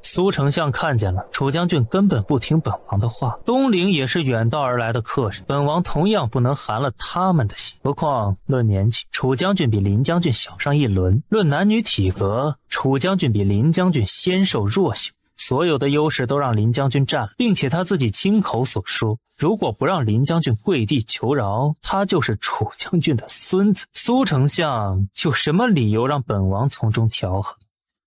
[SPEAKER 2] 苏丞相看见了，楚将军根本不听本王的话。东陵也是远道而来的客人，本王同样不能寒了他们的心。何况论年纪，楚将军比林将军小上一轮；论男女体格，楚将军比林将军纤瘦弱小。所有的优势都让林将军占了，并且他自己亲口所说，如果不让林将军跪地求饶，他就是楚将军的孙子。苏丞相有什么理由让本王从中调和？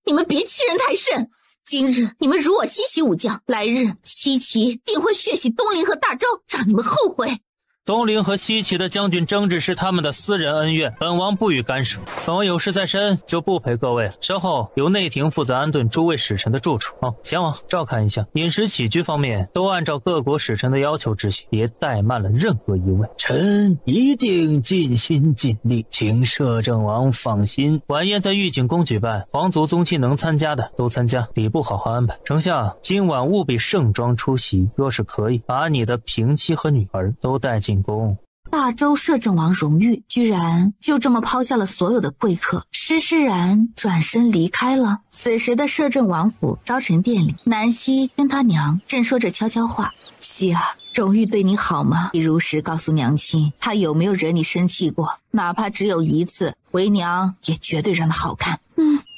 [SPEAKER 1] 你们别欺人太甚！今日你们辱我西岐武将，来日西岐定会血洗东陵和大周，让你们后悔。
[SPEAKER 2] 东陵和西岐的将军争执是他们的私人恩怨，本王不予干涉。本王有事在身，就不陪各位了。稍后由内廷负责安顿诸位使臣的住处。前往照看一下，饮食起居方面都按照各国使臣的要求执行，别怠慢了任何一位。
[SPEAKER 9] 臣一定尽心尽力，请摄政王放心。
[SPEAKER 2] 晚宴在玉景宫举办，皇族宗亲能参加的都参加，礼部好好安排。丞相今晚务必盛装出席，若是可以，把你的平妻和女儿都带进宫。
[SPEAKER 3] 大周摄政王荣誉居然就这么抛下了所有的贵客，施施然转身离开了。此时的摄政王府招臣殿里，南希跟他娘正说着悄悄话。希儿，荣誉对你好吗？你如实告诉娘亲，他有没有惹你生气过？哪怕只有一次，为娘也绝对让他好看。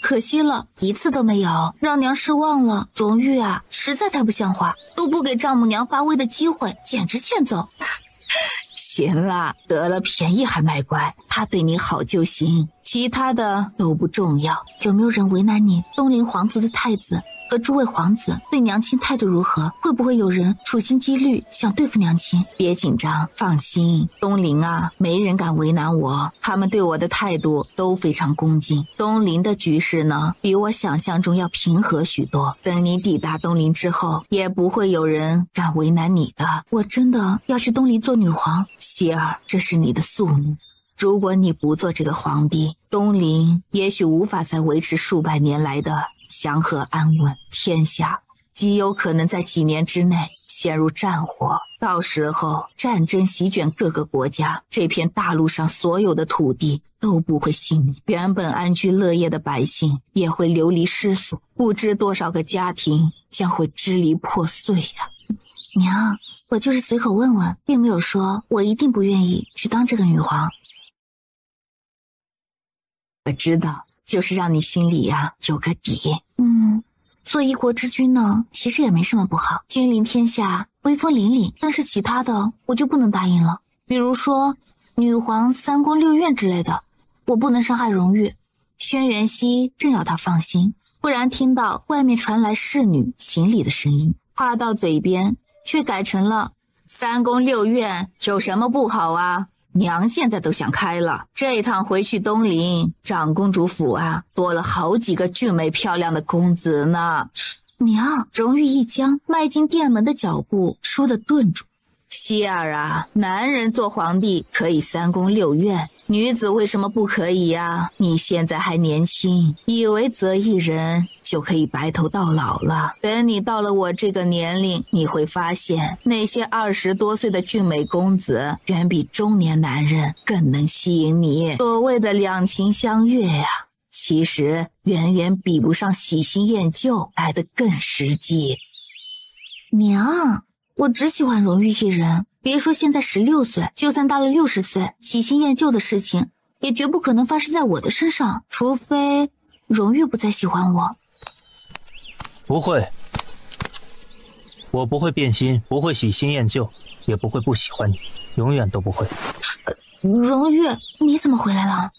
[SPEAKER 3] 可惜了，一次都没有，让娘失望了。荣誉啊，实在太不像话，都不给丈母娘发威的机会，简直欠揍。行了，得了便宜还卖乖，他对你好就行，其他的都不重要。有没有人为难你？东陵皇族的太子和诸位皇子对娘亲态度如何？会不会有人处心积虑想对付娘亲？别紧张，放心，东陵啊，没人敢为难我，他们对我的态度都非常恭敬。东陵的局势呢，比我想象中要平和许多。等你抵达东陵之后，也不会有人敢为难你的。我真的要去东陵做女皇，希儿，这是你的宿命。如果你不做这个皇帝，东陵也许无法再维持数百年来的祥和安稳，天下极有可能在几年之内陷入战火，到时候战争席卷各个国家，这片大陆上所有的土地都不会幸免，原本安居乐业的百姓也会流离失所，不知多少个家庭将会支离破碎呀。娘，我就是随口问问，并没有说我一定不愿意去当这个女皇。我知道，就是让你心里呀有个底。做一国之君呢，其实也没什么不好，君临天下，威风凛凛。但是其他的我就不能答应了，比如说女皇三宫六院之类的，我不能伤害荣誉。轩辕熙正要他放心，忽然听到外面传来侍女行礼的声音，话到嘴边却改成了三宫六院有什么不好啊？娘现在都想开了，这趟回去东陵长公主府啊，多了好几个俊美漂亮的公子呢。娘，荣誉一僵，迈进殿门的脚步倏地顿住。希儿啊，男人做皇帝可以三宫六院，女子为什么不可以呀？你现在还年轻，以为择一人就可以白头到老了。等你到了我这个年龄，你会发现那些20多岁的俊美公子远比中年男人更能吸引你。所谓的两情相悦呀，其实远远比不上喜新厌旧来得更实际。
[SPEAKER 1] 娘，我只喜欢荣誉一人，别说现在16岁，就算到了60岁，喜新厌旧的事情也绝不可能发生在我的身上，除非荣誉不再喜欢我。
[SPEAKER 4] 不会，我不会变心，不会喜新厌旧，也不会不喜欢你，永远都不会。
[SPEAKER 1] 荣誉，你怎么回来了？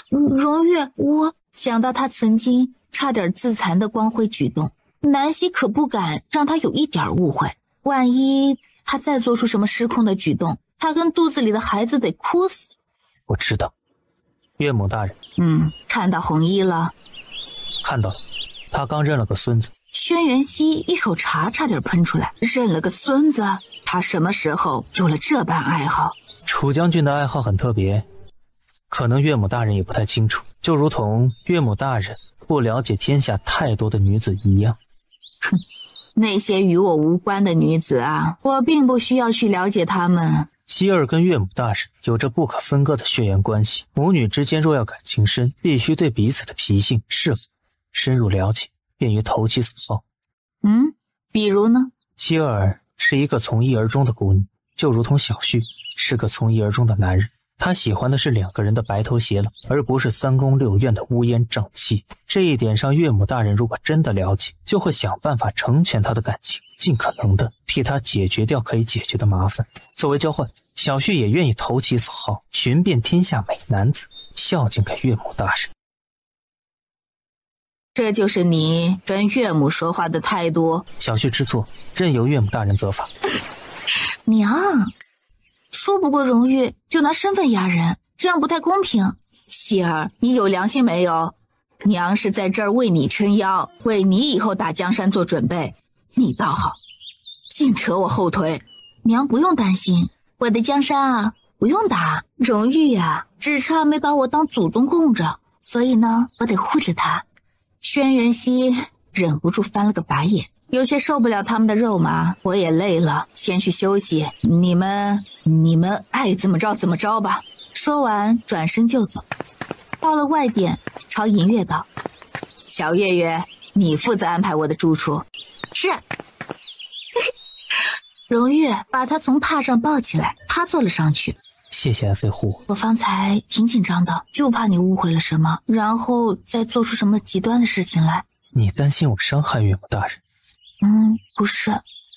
[SPEAKER 1] 荣誉，我
[SPEAKER 3] 想到他曾经差点自残的光辉举动，南希可不敢让他有一点误会，万一他再做出什么失控的举动，他跟肚子里的孩子得哭死。
[SPEAKER 4] 我知道，岳母大人。
[SPEAKER 3] 看到红衣了？
[SPEAKER 4] 看到了，他刚认了个孙子。
[SPEAKER 3] 轩辕熙一口茶差点喷出来，认了个孙子？他什么时候有了这般爱好？
[SPEAKER 4] 楚将军的爱好很特别，可能岳母大人也不太清楚，就如同岳母大人不了解天下太多的女子一样。
[SPEAKER 3] 哼，那些与我无关的女子啊，我并不需要去了解她们。
[SPEAKER 4] 希儿跟岳母大人有着不可分割的血缘关系，母女之间若要感情深，必须对彼此的脾性、嗜好深入了解，便于投其所好。
[SPEAKER 3] 比如呢？
[SPEAKER 4] 希儿是一个从一而终的姑娘，就如同小旭是个从一而终的男人。他喜欢的是两个人的白头偕老，而不是三宫六院的乌烟瘴气。这一点上，岳母大人如果真的了解，就会想办法成全他的感情，尽可能的替他解决掉可以解决的麻烦。作为交换，小旭也愿意投其所好，寻遍天下美男子，孝敬给岳母大人。
[SPEAKER 3] 这就是你跟岳母说话的态度？
[SPEAKER 4] 小旭知错，任由岳母大人责罚。
[SPEAKER 1] 娘，说不过荣誉就拿身份压人，这样不太公平。
[SPEAKER 3] 希儿，你有良心没有？娘是在这儿为你撑腰，为你以后打江山做准备，你倒好，净扯我后腿。
[SPEAKER 1] 娘不用担心，我的江山啊不用打，荣誉啊只差没把我当祖宗供着，所以呢我得护着他。
[SPEAKER 3] 轩辕熙忍不住翻了个白眼，有些受不了他们的肉麻，我也累了，先去休息。你们爱怎么着怎么着吧。说完转身就走，到了外殿，朝银月道：小月月，你负责安排我的住处。
[SPEAKER 1] 是。荣誉把他从榻上抱起来，他坐了上去。
[SPEAKER 4] 谢谢爱妃护。
[SPEAKER 1] 我方才挺紧张的，就怕你误会了什么，然后再做出什么极端的事情来。
[SPEAKER 4] 你担心我伤害岳母大人？
[SPEAKER 1] 不是，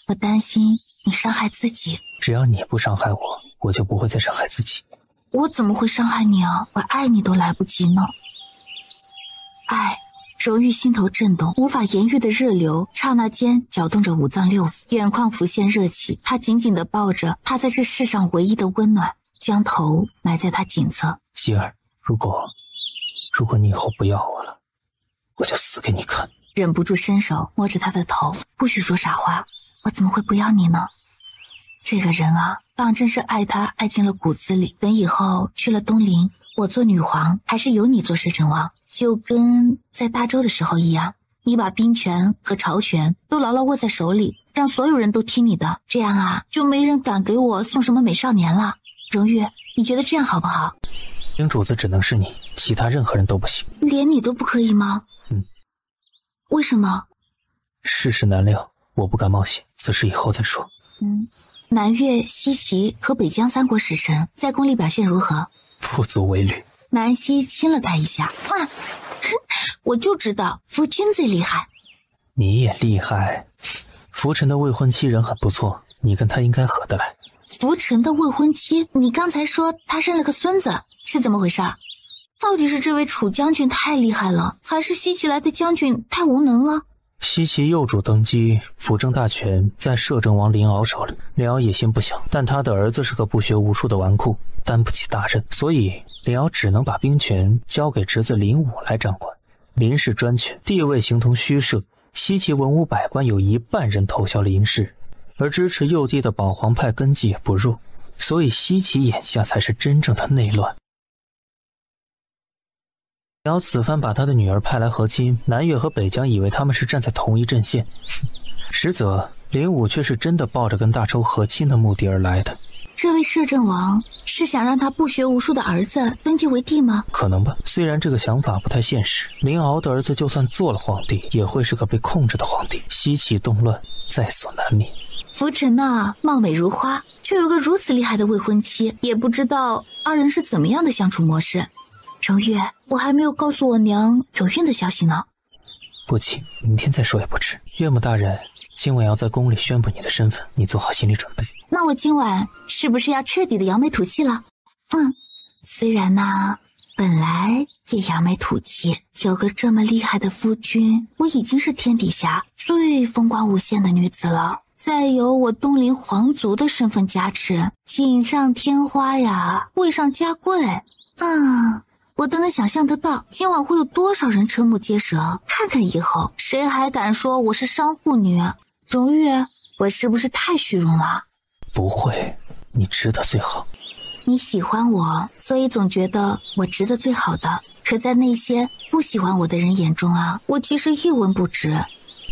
[SPEAKER 1] 我担心你伤害自己。
[SPEAKER 4] 只要你不伤害我，我就不会再伤害自己。
[SPEAKER 1] 我怎么会伤害你啊？我爱你都来不及呢。爱，荣誉心头震动，无法言喻的热流刹那间搅动着五脏六腑，眼眶浮现热气。他紧紧地抱着他在这世上唯一的温暖，将头埋在他颈侧。
[SPEAKER 4] 希儿，如果你以后不要我了，我就死给你看。
[SPEAKER 1] 忍不住伸手摸着他的头，不许说傻话，我怎么会不要你呢？这个人啊，当真是爱他爱进了骨子里。等以后去了东陵，我做女皇还是由你做摄政王，就跟在大周的时候一样，你把兵权和朝权都牢牢握在手里，让所有人都听你的，这样啊，就没人敢给我送什么美少年了。荣誉，你觉得这样好不好？
[SPEAKER 4] 领主子只能是你，其他任何人都不行。
[SPEAKER 1] 连你都不可以吗？为什么？
[SPEAKER 4] 世事难料，我不敢冒险，此事以后再说。
[SPEAKER 1] 南越、西岐和北疆三国使臣在宫里表现如何？
[SPEAKER 4] 不足为虑。
[SPEAKER 1] 南希亲了他一下。我就知道夫君最厉害。
[SPEAKER 4] 你也厉害。浮尘的未婚妻人很不错，你跟他应该合得来。
[SPEAKER 1] 浮尘的未婚妻？你刚才说他生了个孙子，是怎么回事？到底是这位楚将军太厉害了，还是西岐来的将军太无能了？
[SPEAKER 4] 西岐幼主登基，辅政大权在摄政王林敖手里。林敖野心不小，但他的儿子是个不学无术的纨绔，担不起大任，所以林敖只能把兵权交给侄子林武来掌管。林氏专权，地位形同虚设。西岐文武百官有一半人投效林氏，而支持幼帝的保皇派根基也不弱，所以西岐眼下才是真正的内乱。林敖此番把他的女儿派来和亲，南越和北疆以为他们是站在同一阵线，实则林武却是真的抱着跟大周和亲的目的而来的。
[SPEAKER 3] 这位摄政王是想让他不学无术的儿子登基为帝吗？
[SPEAKER 4] 可能吧，虽然这个想法不太现实，林敖的儿子就算做了皇帝，也会是个被控制的皇帝，西起动乱在所难免。
[SPEAKER 3] 浮尘呐，貌美如花，却有个如此厉害的未婚妻，也不知道二人是怎么样的相处模式。柔月，我还没有告诉我娘有孕的消息呢。
[SPEAKER 4] 不急，明天再说也不迟。岳母大人今晚要在宫里宣布你的身份，你做好心理准备。
[SPEAKER 3] 那我今晚是不是要彻底的扬眉吐气了？虽然呢，本来也扬眉吐气，有个这么厉害的夫君，我已经是天底下最风光无限的女子了。再有我东陵皇族的身份加持，锦上添花呀，位上加贵我都能想象得到今晚会有多少人瞠目结舌。看看以后谁还敢说我是商户女。荣玉，我是不是太虚荣了？
[SPEAKER 4] 不会，你值得最好。
[SPEAKER 3] 你喜欢我，所以总觉得我值得最好的。可在那些不喜欢我的人眼中我其实一文不值。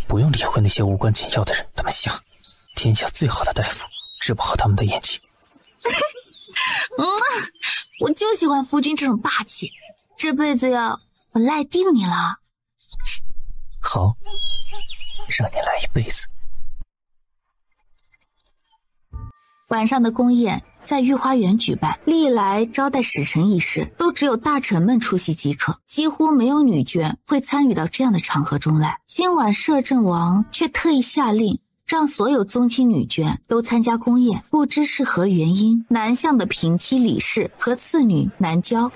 [SPEAKER 4] 不用理会那些无关紧要的人，他们瞎。天下最好的大夫治不好他们的眼睛。
[SPEAKER 3] 我就喜欢夫君这种霸气，这辈子呀，我赖定你了。
[SPEAKER 4] 好，让你来一辈子。
[SPEAKER 3] 晚上的宫宴在御花园举办，历来招待使臣一事都只有大臣们出席即可，几乎没有女眷会参与到这样的场合中来。今晚摄政王却特意下令让所有宗亲女眷都参加宫宴，不知是何原因，南向的平妻李氏和次女南娇，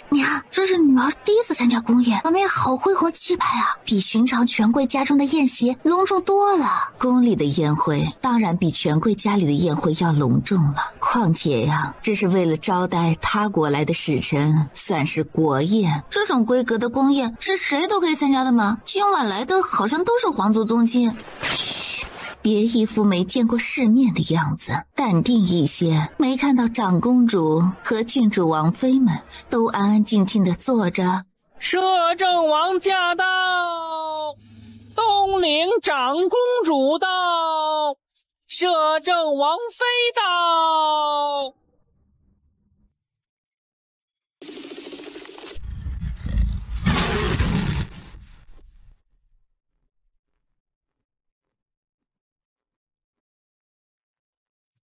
[SPEAKER 3] 娘，这是女儿第一次参加宫宴，场面好恢宏气派啊，比寻常权贵家中的宴席隆重多了。宫里的宴会当然比权贵家里的宴会要隆重了，况且呀，这是为了招待他国来的使臣，算是国宴。这种规格的宫宴是谁都可以参加的吗？今晚来的好像都是皇族宗亲。别一副没见过世面的样子，淡定一些。没看到长公主和郡主王妃们都安安静静地坐着。
[SPEAKER 2] 摄政王驾到，东陵长公主到，摄政王妃到。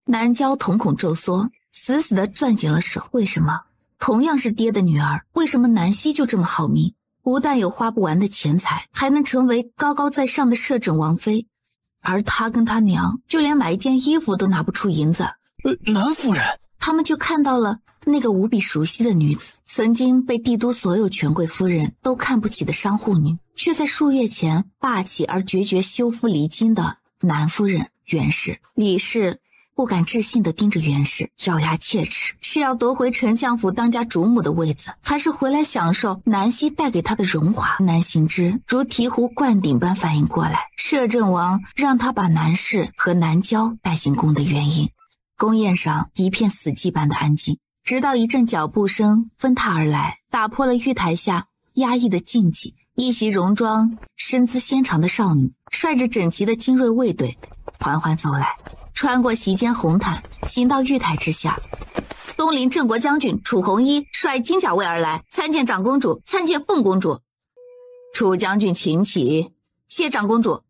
[SPEAKER 3] 南娇瞳孔骤缩，死死地攥紧了手。为什么？同样是爹的女儿，为什么南希就这么好命？不但有花不完的钱财，还能成为高高在上的摄政王妃，而他跟他娘就连买一件衣服都拿不出银子。
[SPEAKER 4] 南夫人，
[SPEAKER 3] 他们就看到了那个无比熟悉的女子，曾经被帝都所有权贵夫人都看不起的商户女，却在数月前霸气而决绝休夫离京的南夫人袁氏。李氏不敢置信地盯着袁氏，咬牙切齿，是要夺回丞相府当家主母的位子，还是回来享受南希带给他的荣华？南行之如醍醐灌顶般反应过来，摄政王让他把南氏和南娇带进宫的原因。宫宴上一片死寂般的安静，直到一阵脚步声纷沓而来，打破了御台下压抑的静寂。一袭戎装身姿纤长的少女率着整齐的精锐卫队缓缓走来，穿过席间红毯，行到御台之下。东陵镇国将军楚弘一率金甲卫而来，参见长公主，参见凤公主。楚将军请起。谢长公主。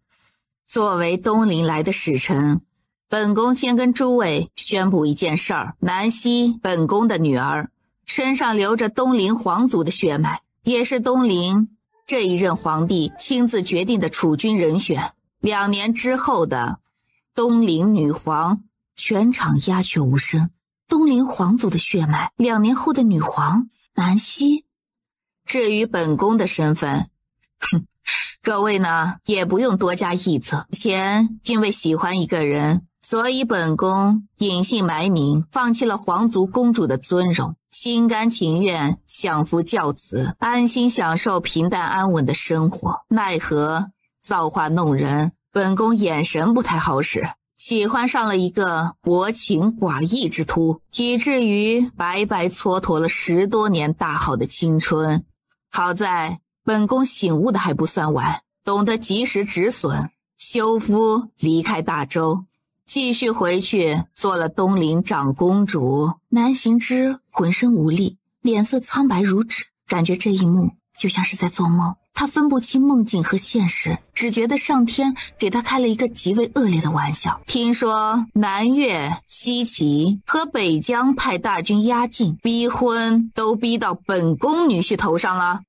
[SPEAKER 3] 作为东陵来的使臣，本宫先跟诸位宣布一件事儿：南希，本宫的女儿，身上流着东陵皇族的血脉，也是东陵这一任皇帝亲自决定的储君人选。2年之后的东陵女皇，全场鸦雀无声。东陵皇族的血脉，2年后的女皇南希。至于本宫的身份，各位呢也不用多加臆测。前因为喜欢一个人，所以本宫隐姓埋名，放弃了皇族公主的尊荣，心甘情愿相夫教子，安心享受平淡安稳的生活。奈何造化弄人，本宫眼神不太好使，喜欢上了一个薄情寡义之徒，以至于白白蹉跎了10多年大好的青春。好在本宫醒悟的还不算晚，懂得及时止损，休夫离开大周，继续回去做了东陵长公主。南行之浑身无力，脸色苍白如纸，感觉这一幕就像是在做梦。他分不清梦境和现实，只觉得上天给他开了一个极为恶劣的玩笑。听说南越、西岐和北疆派大军压境，逼婚都逼到本宫女婿头上了。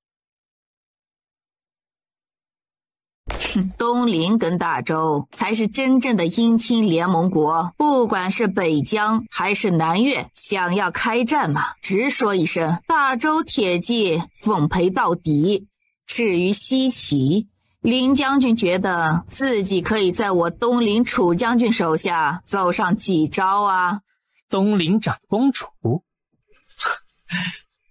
[SPEAKER 3] 东陵跟大周才是真正的姻亲联盟国，不管是北疆还是南越，想要开战嘛，直说一声，大周铁骑奉陪到底。至于西岐，林将军觉得自己可以在我东陵楚将军手下走上几招啊？
[SPEAKER 8] 东陵长公主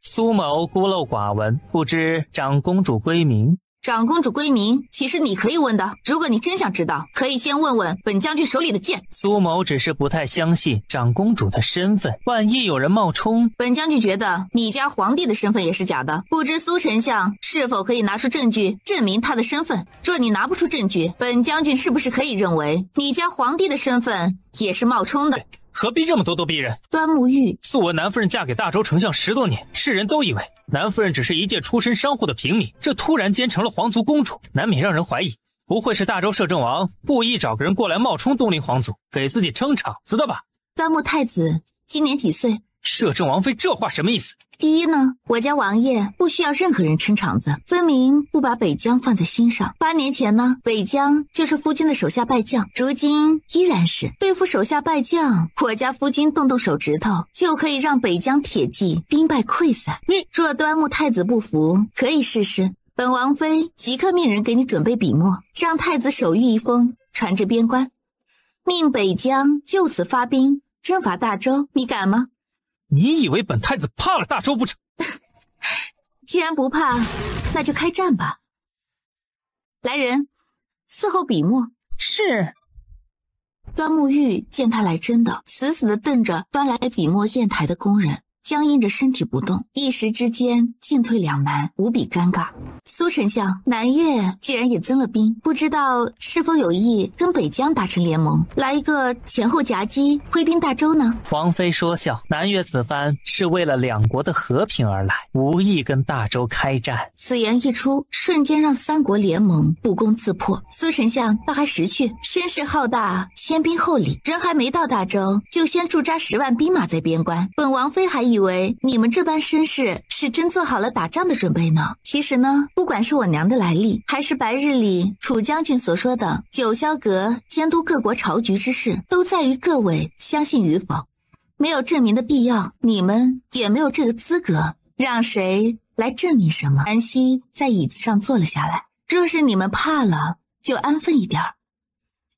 [SPEAKER 8] 苏某孤陋寡闻，不知长公主归名。
[SPEAKER 3] 长公主归名，其实你可以问的。如果你真想知道，可以先问问本将军手里的剑。
[SPEAKER 8] 苏某只是不太相信长公主的身份，万一有人冒充，
[SPEAKER 3] 本将军觉得你家皇帝的身份也是假的。不知苏丞相是否可以拿出证据证明他的身份？若你拿不出证据，本将军是不是可以认为你家皇帝的身份也是冒充的？
[SPEAKER 8] 何必这么咄咄逼人？
[SPEAKER 3] 端木玉，
[SPEAKER 8] 素闻南夫人嫁给大周丞相10多年，世人都以为南夫人只是一介出身商户的平民，这突然间成了皇族公主，难免让人怀疑，不会是大周摄政王故意找个人过来冒充东陵皇族，给自己撑场子的吧？
[SPEAKER 3] 端木太子今年几岁？
[SPEAKER 8] 摄政王妃这话什么意思？
[SPEAKER 3] 第一呢，我家王爷不需要任何人撑场子，分明不把北疆放在心上。8年前呢，北疆就是夫君的手下败将，如今依然是。对付手下败将，我家夫君动动手指头，就可以让北疆铁骑兵败溃散。若端木太子不服，可以试试。本王妃即刻命人给你准备笔墨，让太子手谕一封，传至边关，命北疆就此发兵征伐大周，你敢吗？
[SPEAKER 8] 你以为本太子怕了大周不成？
[SPEAKER 3] 既然不怕，那就开战吧。来人，伺候笔墨。
[SPEAKER 8] 是。
[SPEAKER 3] 端木玉见他来真的，死死地瞪着端来笔墨砚台的工人，僵硬着身体不动，一时之间进退两难，无比尴尬。苏丞相，南越既然也增了兵，不知道是否有意跟北疆达成联盟，来一个前后夹击，挥兵大周呢？
[SPEAKER 8] 王妃说笑，南越此番是为了两国的和平而来，无意跟大周开战。
[SPEAKER 3] 此言一出，瞬间让三国联盟不攻自破。苏丞相倒还识趣，声势浩大，先兵后礼，人还没到大周，就先驻扎10万兵马在边关。本王妃还以为你们这般声势是真做好了打仗的准备呢。其实呢，不管是我娘的来历，还是白日里楚将军所说的九霄阁监督各国朝局之事，都在于各位相信与否。没有证明的必要，你们也没有这个资格，让谁来证明什么？安息在椅子上坐了下来。若是你们怕了，就安分一点儿，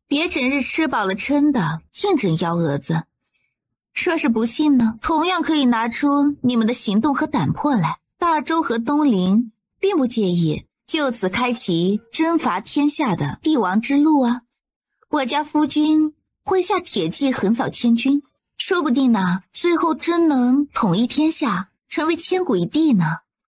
[SPEAKER 3] 别整日吃饱了撑的，净整幺蛾子。说是不信呢，同样可以拿出你们的行动和胆魄来。大周和东陵并不介意就此开启征伐天下的帝王之路啊！我家夫君麾下铁骑横扫千军，说不定呢，最后真能统一天下，成为千古一帝呢，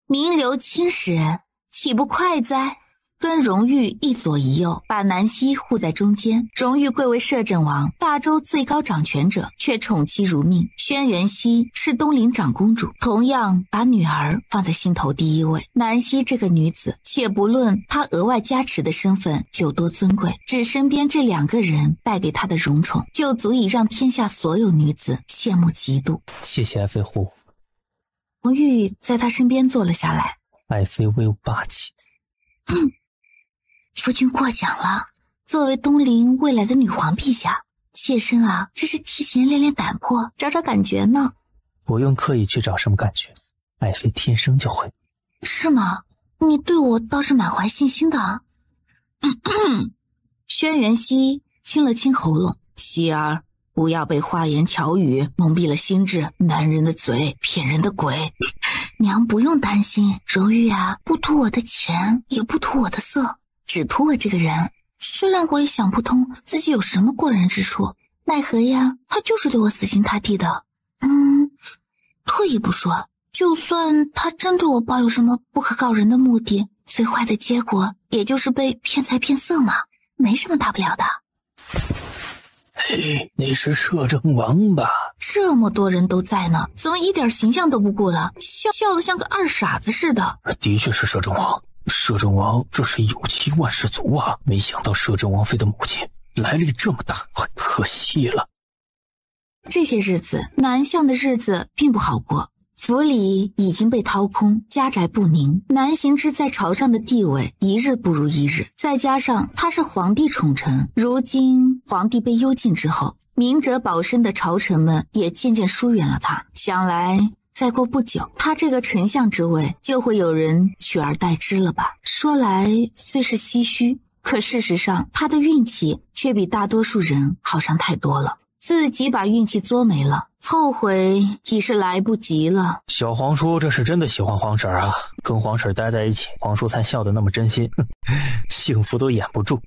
[SPEAKER 3] 名留青史，岂不快哉？跟荣誉一左一右，把南西护在中间。荣誉贵为摄政王，大周最高掌权者，却宠妻如命。轩辕熙是东陵长公主，同样把女儿放在心头第一位。南西这个女子，且不论她额外加持的身份有多尊贵，只身边这2个人带给她的荣宠，就足以让天下所有女子羡慕嫉妒。
[SPEAKER 8] 谢谢爱妃护我。
[SPEAKER 3] 荣誉在她身边坐了下来。
[SPEAKER 8] 爱妃威武霸气。
[SPEAKER 3] 夫君过奖了，作为东陵未来的女皇陛下，妾身啊，这是提前练练胆魄，找找感觉呢。
[SPEAKER 8] 不用刻意去找什么感觉，爱妃天生就会。
[SPEAKER 3] 是吗？你对我倒是满怀信心的啊。轩辕熙清了清喉咙，希儿，不要被花言巧语蒙蔽了心智，男人的嘴骗人的鬼。娘不用担心，柔玉啊，不图我的钱，也不图我的色，只图我这个人。虽然我也想不通自己有什么过人之处，奈何呀，他就是对我死心塌地的。退一步说，就算他真对我抱有什么不可告人的目的，最坏的结果也就是被骗财骗色嘛，没什么大不了的。
[SPEAKER 4] 那是摄政王吧？
[SPEAKER 3] 这么多人都在呢，怎么一点形象都不顾了？笑得像个二傻子似的。
[SPEAKER 4] 的确是摄政王。摄政王这是有妻万事足啊！没想到摄政王妃的母亲来历这么大，可惜了。
[SPEAKER 3] 这些日子，南向的日子并不好过。府里已经被掏空，家宅不宁，南行之在朝上的地位一日不如一日。再加上他是皇帝宠臣，如今皇帝被幽禁之后，明哲保身的朝臣们也渐渐疏远了他。想来再过不久，他这个丞相之位就会有人取而代之了吧。说来虽是唏嘘，可事实上他的运气却比大多数人好上太多了。自己把运气作没了，后悔已是来不及了。
[SPEAKER 4] 小皇叔这是真的喜欢皇婶啊，跟皇婶待在一起，皇叔才笑得那么真心，幸福都掩不住。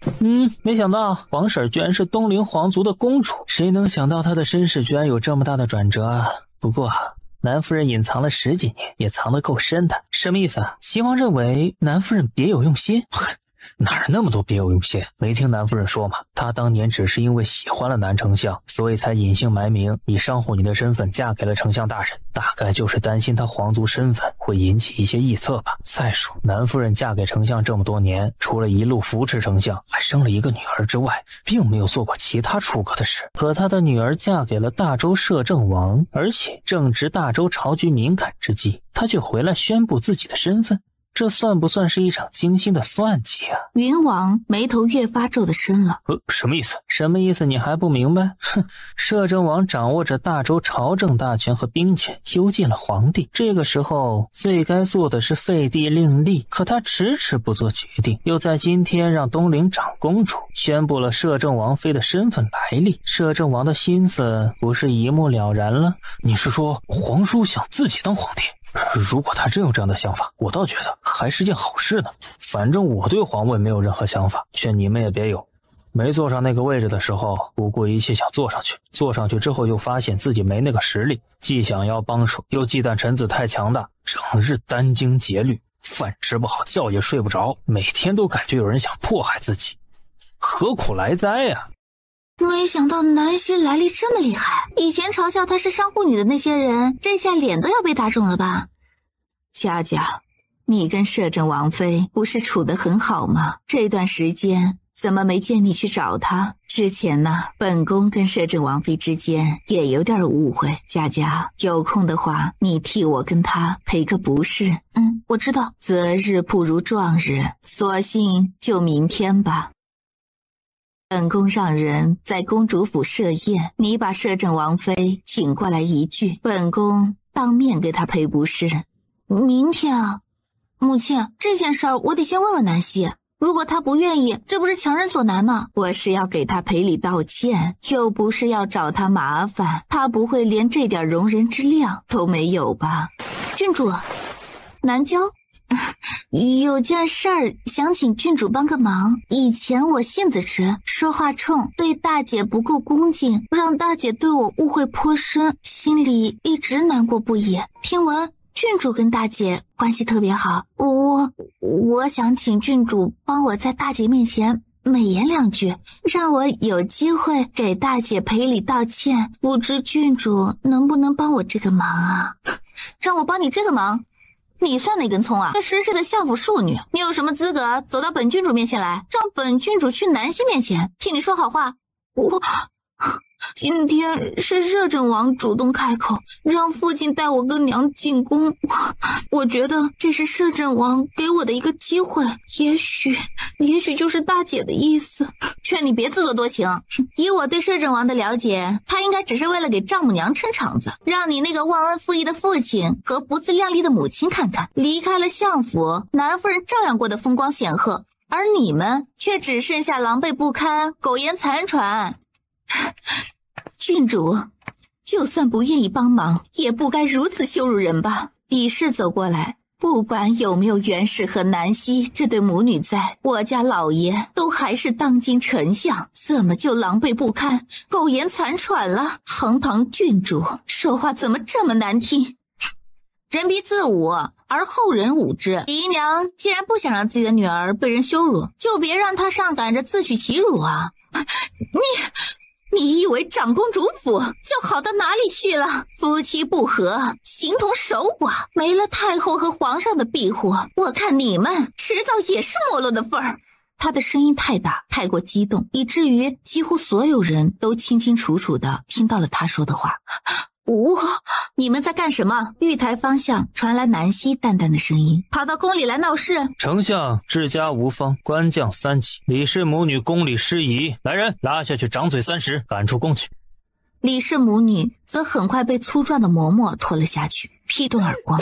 [SPEAKER 2] 没想到皇婶居然是东陵皇族的公主，谁能想到她的身世居然有这么大的转折啊？不过南夫人隐藏了10几年，也藏得够深的。什么意思啊？齐王认为南夫人别有用心？
[SPEAKER 4] 哪那么多别有用心？没听南夫人说吗？她当年只是因为喜欢了南丞相，所以才隐姓埋名，以商户女的身份嫁给了丞相大人，大概就是担心她皇族身份会引起一些臆测吧。再说南夫人嫁给丞相这么多年，除了一路扶持丞相，还生了一个女儿之外，并没有做过其他出格的事。
[SPEAKER 2] 可她的女儿嫁给了大周摄政王，而且正值大周朝局敏感之际，她却回来宣布自己的身份，这算不算是一场精心的算计啊？
[SPEAKER 3] 云王眉头越发皱得深了。
[SPEAKER 4] 什么意思？
[SPEAKER 2] 什么意思？你还不明白？摄政王掌握着大周朝政大权和兵权，幽禁了皇帝。这个时候最该做的是废帝另立，可他迟迟不做决定，又在今天让东陵长公主宣布了摄政王妃的身份来历。摄政王的心思不是一目了然了？
[SPEAKER 4] 你是说皇叔想自己当皇帝？如果他真有这样的想法，我倒觉得还是件好事呢。反正我对皇位没有任何想法，劝你们也别有。没坐上那个位置的时候，不顾一切想坐上去，坐上去之后又发现自己没那个实力，既想要帮手，又忌惮臣子太强大，整日殚精竭虑，饭吃不好，觉也睡不着，每天都感觉有人想迫害自己，何苦来哉呀？
[SPEAKER 3] 没想到南希来历这么厉害，以前嘲笑她是商户女的那些人，这下脸都要被打肿了吧？佳佳，你跟摄政王妃不是处得很好吗？这段时间怎么没见你去找她？之前呢，本宫跟摄政王妃之间也有点误会。佳佳，有空的话，你替我跟她赔个不是。我知道。择日不如撞日，索性就明天吧。本宫让人在公主府设宴，你把摄政王妃请过来一聚，本宫当面给她赔不是。明天啊，母亲，这件事儿我得先问问南希，如果她不愿意，这不是强人所难吗？我是要给她赔礼道歉，又不是要找她麻烦，她不会连这点容人之量都没有吧？郡主，南郊。有件事儿想请郡主帮个忙。以前我性子直，说话冲，对大姐不够恭敬，让大姐对我误会颇深，心里一直难过不已。听闻郡主跟大姐关系特别好，我想请郡主帮我在大姐面前美言2句，让我有机会给大姐赔礼道歉。不知郡主能不能帮我这个忙啊？让我帮你这个忙？你算哪根葱啊？这失势的相府庶女，你有什么资格走到本郡主面前来，让本郡主去南希面前替你说好话？今天是摄政王主动开口，让父亲带我跟娘进宫。我觉得这是摄政王给我的一个机会，也许就是大姐的意思。劝你别自作多情，以我对摄政王的了解，他应该只是为了给丈母娘撑场子，让你那个忘恩负义的父亲和不自量力的母亲看看，离开了相府，南夫人照样过得风光显赫，而你们却只剩下狼狈不堪、苟延残喘。郡主，就算不愿意帮忙，也不该如此羞辱人吧。李氏走过来，不管有没有袁氏和南希这对母女在，我家老爷都还是当今丞相，怎么就狼狈不堪、苟延残喘了？堂堂郡主，说话怎么这么难听？人必自侮，而后人侮之。姨娘既然不想让自己的女儿被人羞辱，就别让她上赶着自取其辱啊！你以为长公主府就好到哪里去了？夫妻不和，形同守寡，没了太后和皇上的庇护，我看你们迟早也是没落的份儿。他的声音太大，太过激动，以至于几乎所有人都清清楚楚地听到了他说的话。你们在干什么？玉台方向传来南希淡淡的声音，跑到宫里来闹事？
[SPEAKER 4] 丞相治家无方，官降3级，李氏母女宫里失仪，来人拉下去，掌嘴30，赶出宫去。
[SPEAKER 3] 李氏母女则很快被粗壮的嬷嬷拖了下去，劈顿耳光，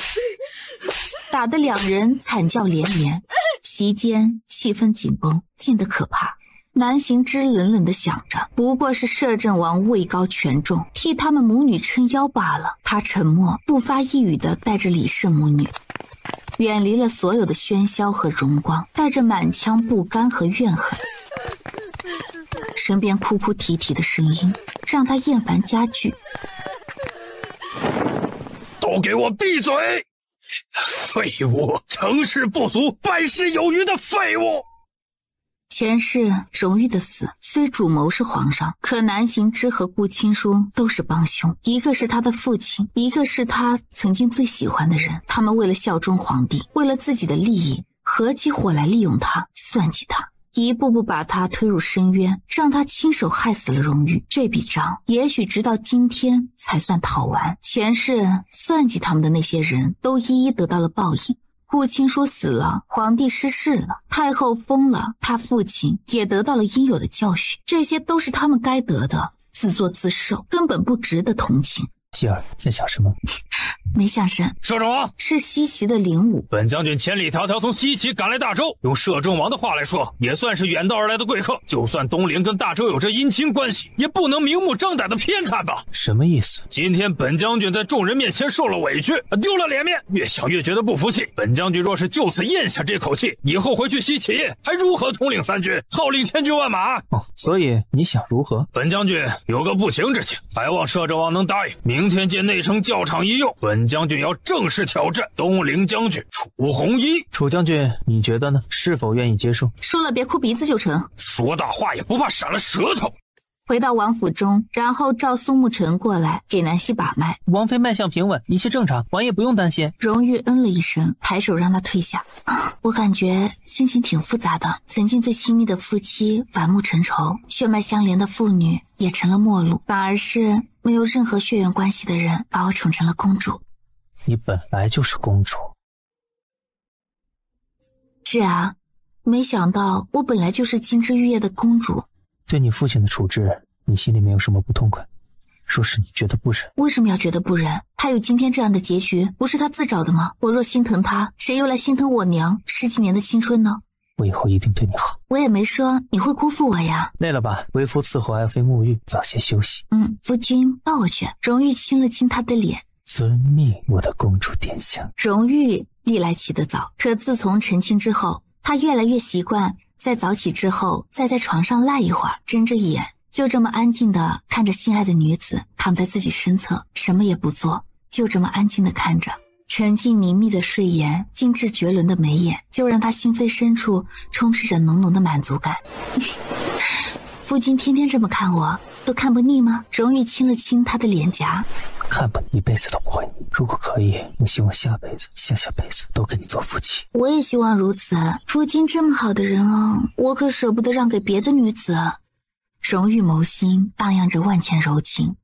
[SPEAKER 3] 打得两人惨叫连连。席间气氛紧绷，静得可怕。南行之冷冷地想着，不过是摄政王位高权重，替他们母女撑腰罢了。他沉默不发一语地带着李氏母女远离了所有的喧嚣和荣光，带着满腔不甘和怨恨。身边哭哭啼啼的声音让他厌烦加剧。
[SPEAKER 9] 都给我闭嘴！废物，成事不足败事有余的废物。
[SPEAKER 3] 前世荣誉的死虽主谋是皇上，可南行之和顾青书都是帮凶，一个是他的父亲，一个是他曾经最喜欢的人。他们为了效忠皇帝，为了自己的利益，合起伙来利用他，算计他，一步步把他推入深渊，让他亲手害死了荣誉。这笔账也许直到今天才算讨完。前世算计他们的那些人都一一得到了报应。顾青书死了，皇帝失势了，太后疯了，他父亲也得到了应有的教训，这些都是他们该得的，自作自受，根本不值得同情。
[SPEAKER 4] 希儿在想什么？
[SPEAKER 3] 没想神。
[SPEAKER 9] 摄政王
[SPEAKER 3] 是西岐的灵武。
[SPEAKER 9] 本将军千里迢迢从西岐赶来大周，用摄政王的话来说，也算是远道而来的贵客。就算东陵跟大周有着姻亲关系，也不能明目张胆的偏袒吧？
[SPEAKER 4] 什么意思？
[SPEAKER 9] 今天本将军在众人面前受了委屈，丢了脸面，越想越觉得不服气。本将军若是就此咽下这口气，以后回去西岐还如何统领3军，号令千军万马？
[SPEAKER 4] 所以你想如何？
[SPEAKER 9] 本将军有个不情之请，还望摄政王能答应。明天见内丞教场一用，本将军要正式挑战东陵将军楚弘一。
[SPEAKER 4] 楚将军，你觉得呢？是否愿意接受？
[SPEAKER 3] 输了别哭鼻子就成。
[SPEAKER 9] 说大话也不怕闪了舌头。
[SPEAKER 3] 回到王府中，然后召苏沐橙过来给南希把脉。
[SPEAKER 8] 王妃脉象平稳，一切正常，王爷不用担心。
[SPEAKER 3] 荣誉嗯了一声，抬手让他退下。我感觉心情挺复杂的，曾经最亲密的夫妻反目成仇，血脉相连的父女也成了陌路，反而是没有任何血缘关系的人把我宠成了公主。
[SPEAKER 4] 你本来就是公主。
[SPEAKER 3] 是啊，没想到我本来就是金枝玉叶的公主。
[SPEAKER 4] 对你父亲的处置，你心里面有什么不痛快？若是你觉得不忍，
[SPEAKER 3] 为什么要觉得不忍？他有今天这样的结局，不是他自找的吗？我若心疼他，谁又来心疼我娘10几年的青春呢？
[SPEAKER 4] 我以后一定对你好。
[SPEAKER 3] 我也没说你会辜负我呀。
[SPEAKER 4] 累了吧？为夫伺候爱妃沐浴，早些休息。
[SPEAKER 3] 夫君抱我去。荣誉亲了亲他的脸。
[SPEAKER 4] 遵命，我的公主殿下。
[SPEAKER 3] 荣誉历来起得早，可自从成亲之后，他越来越习惯在早起之后再在床上赖一会儿，睁着眼就这么安静地看着心爱的女子躺在自己身侧，什么也不做，就这么安静地看着，沉浸凝密的睡颜，精致绝伦的眉眼，就让他心扉深处充斥着浓浓的满足感。夫君天天这么看我，都看不腻吗？荣誉亲了亲他的脸颊。
[SPEAKER 4] 看吧，一辈子都不会腻。如果可以，我希望下辈子、下下辈子都跟你做夫妻。
[SPEAKER 3] 我也希望如此。夫君这么好的人哦，我可舍不得让给别的女子。荣誉眸心荡漾着万千柔情，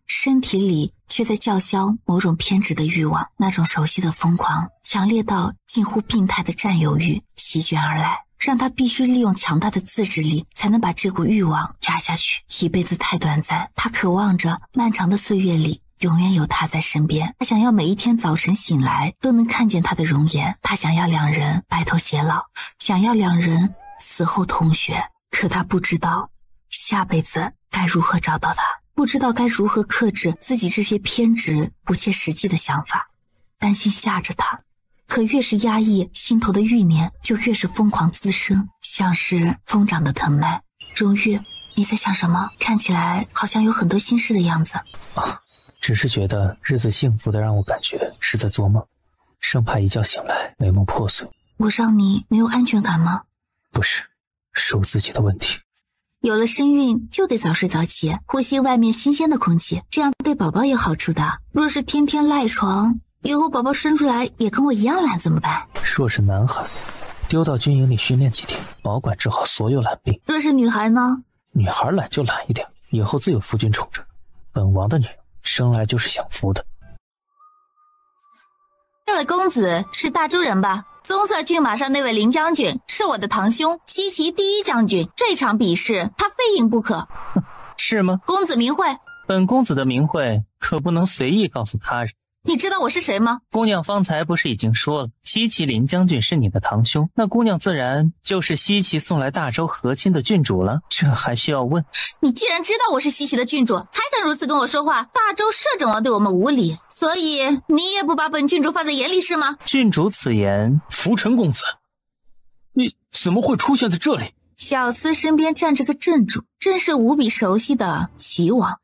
[SPEAKER 3] 身体里却在叫嚣某种偏执的欲望，那种熟悉的疯狂，强烈到近乎病态的占有欲席卷而来，让他必须利用强大的自制力才能把这股欲望压下去。一辈子太短暂，他渴望着漫长的岁月里永远有他在身边，他想要每一天早晨醒来都能看见他的容颜，他想要两人白头偕老，想要两人死后同学。可他不知道下辈子该如何找到他，不知道该如何克制自己这些偏执不切实际的想法，担心吓着他。可越是压抑，心头的欲念就越是疯狂滋生，像是疯长的藤蔓。荣誉，你在想什么？看起来好像有很多心事的样子。
[SPEAKER 4] 只是觉得日子幸福的让我感觉是在做梦，生怕一觉醒来美梦破碎。
[SPEAKER 3] 我让你没有安全感吗？
[SPEAKER 4] 不是，是我自己的问题。
[SPEAKER 3] 有了身孕就得早睡早起，呼吸外面新鲜的空气，这样对宝宝有好处的。若是天天赖床，以后宝宝生出来也跟我一样懒怎么办？
[SPEAKER 4] 若是男孩，丢到军营里训练几天，保管治好所有懒病。
[SPEAKER 3] 若是女孩呢？
[SPEAKER 4] 女孩懒就懒一点，以后自有夫君宠着。本王的女儿生来就是享福的。
[SPEAKER 3] 这位公子是大朱人吧？棕色骏马上那位林将军是我的堂兄，西岐第一将军。这场比试他非赢不可。
[SPEAKER 8] 是吗？
[SPEAKER 3] 公子名讳？
[SPEAKER 8] 本公子的名讳可不能随意告诉他人。
[SPEAKER 3] 你知道我是谁吗？
[SPEAKER 8] 姑娘方才不是已经说了，西岐林将军是你的堂兄，那姑娘自然就是西岐送来大周和亲的郡主了，这还需要问？
[SPEAKER 3] 你既然知道我是西岐的郡主，还敢如此跟我说话，大周摄政王对我们无礼，所以你也不把本郡主放在眼里是吗？
[SPEAKER 8] 郡主此言，
[SPEAKER 4] 浮尘公子，你怎么会出现在这里？
[SPEAKER 3] 小厮身边站着个镇主，真是无比熟悉的齐王。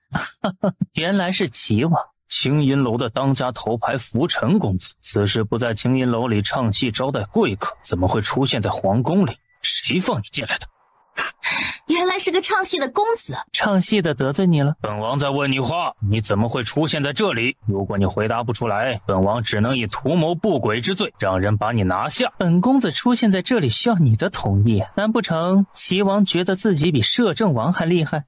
[SPEAKER 8] 原来是齐王。
[SPEAKER 4] 青银楼的当家头牌浮尘公子，此时不在青银楼里唱戏招待贵客，怎么会出现在皇宫里？谁放你进来的？
[SPEAKER 3] 原来是个唱戏的公子。
[SPEAKER 8] 唱戏的得罪你了？
[SPEAKER 4] 本王在问你话，你怎么会出现在这里？如果你回答不出来，本王只能以图谋不轨之罪让人把你拿下。
[SPEAKER 8] 本公子出现在这里需要你的同意，难不成齐王觉得自己比摄政王还厉害？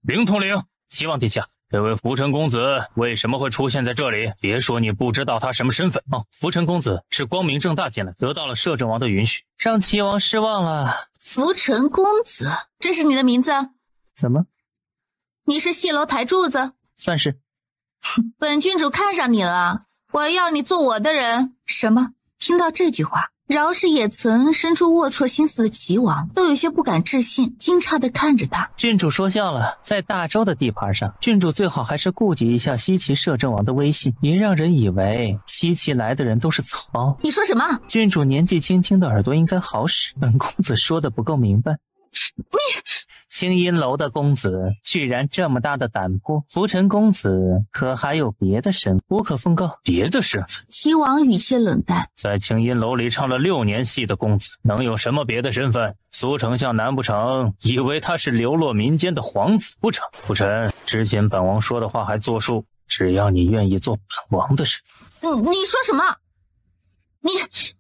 [SPEAKER 4] 凌统领，齐王殿下，这位浮尘公子为什么会出现在这里？别说你不知道他什么身份。
[SPEAKER 8] 浮尘公子是光明正大进来，得到了摄政王的允许，让齐王失望了。
[SPEAKER 3] 浮尘公子，这是你的名字？
[SPEAKER 8] 怎么？
[SPEAKER 3] 你是戏楼台柱子？
[SPEAKER 8] 算是。
[SPEAKER 3] 本郡主看上你了，我要你做我的人。什么？听到这句话，饶是也曾生出龌龊心思的齐王都有些不敢置信，惊诧地看着他。
[SPEAKER 8] 郡主说笑了，在大周的地盘上，郡主最好还是顾及一下西岐摄政王的威信，别让人以为西岐来的人都是草包。
[SPEAKER 3] 你说什么？
[SPEAKER 8] 郡主年纪轻轻的耳朵应该好使，本公子说的不够明白。
[SPEAKER 3] 你
[SPEAKER 8] 青阴楼的公子居然这么大的胆魄，浮尘公子可还有别的身份？无可奉告。
[SPEAKER 4] 别的身份？
[SPEAKER 3] 齐王语气冷淡。
[SPEAKER 4] 在青阴楼里唱了6年戏的公子，能有什么别的身份？苏丞相难不成以为他是流落民间的皇子不成？浮尘，之前本王说的话还作数，只要你愿意做本王的人。
[SPEAKER 3] 你说什么？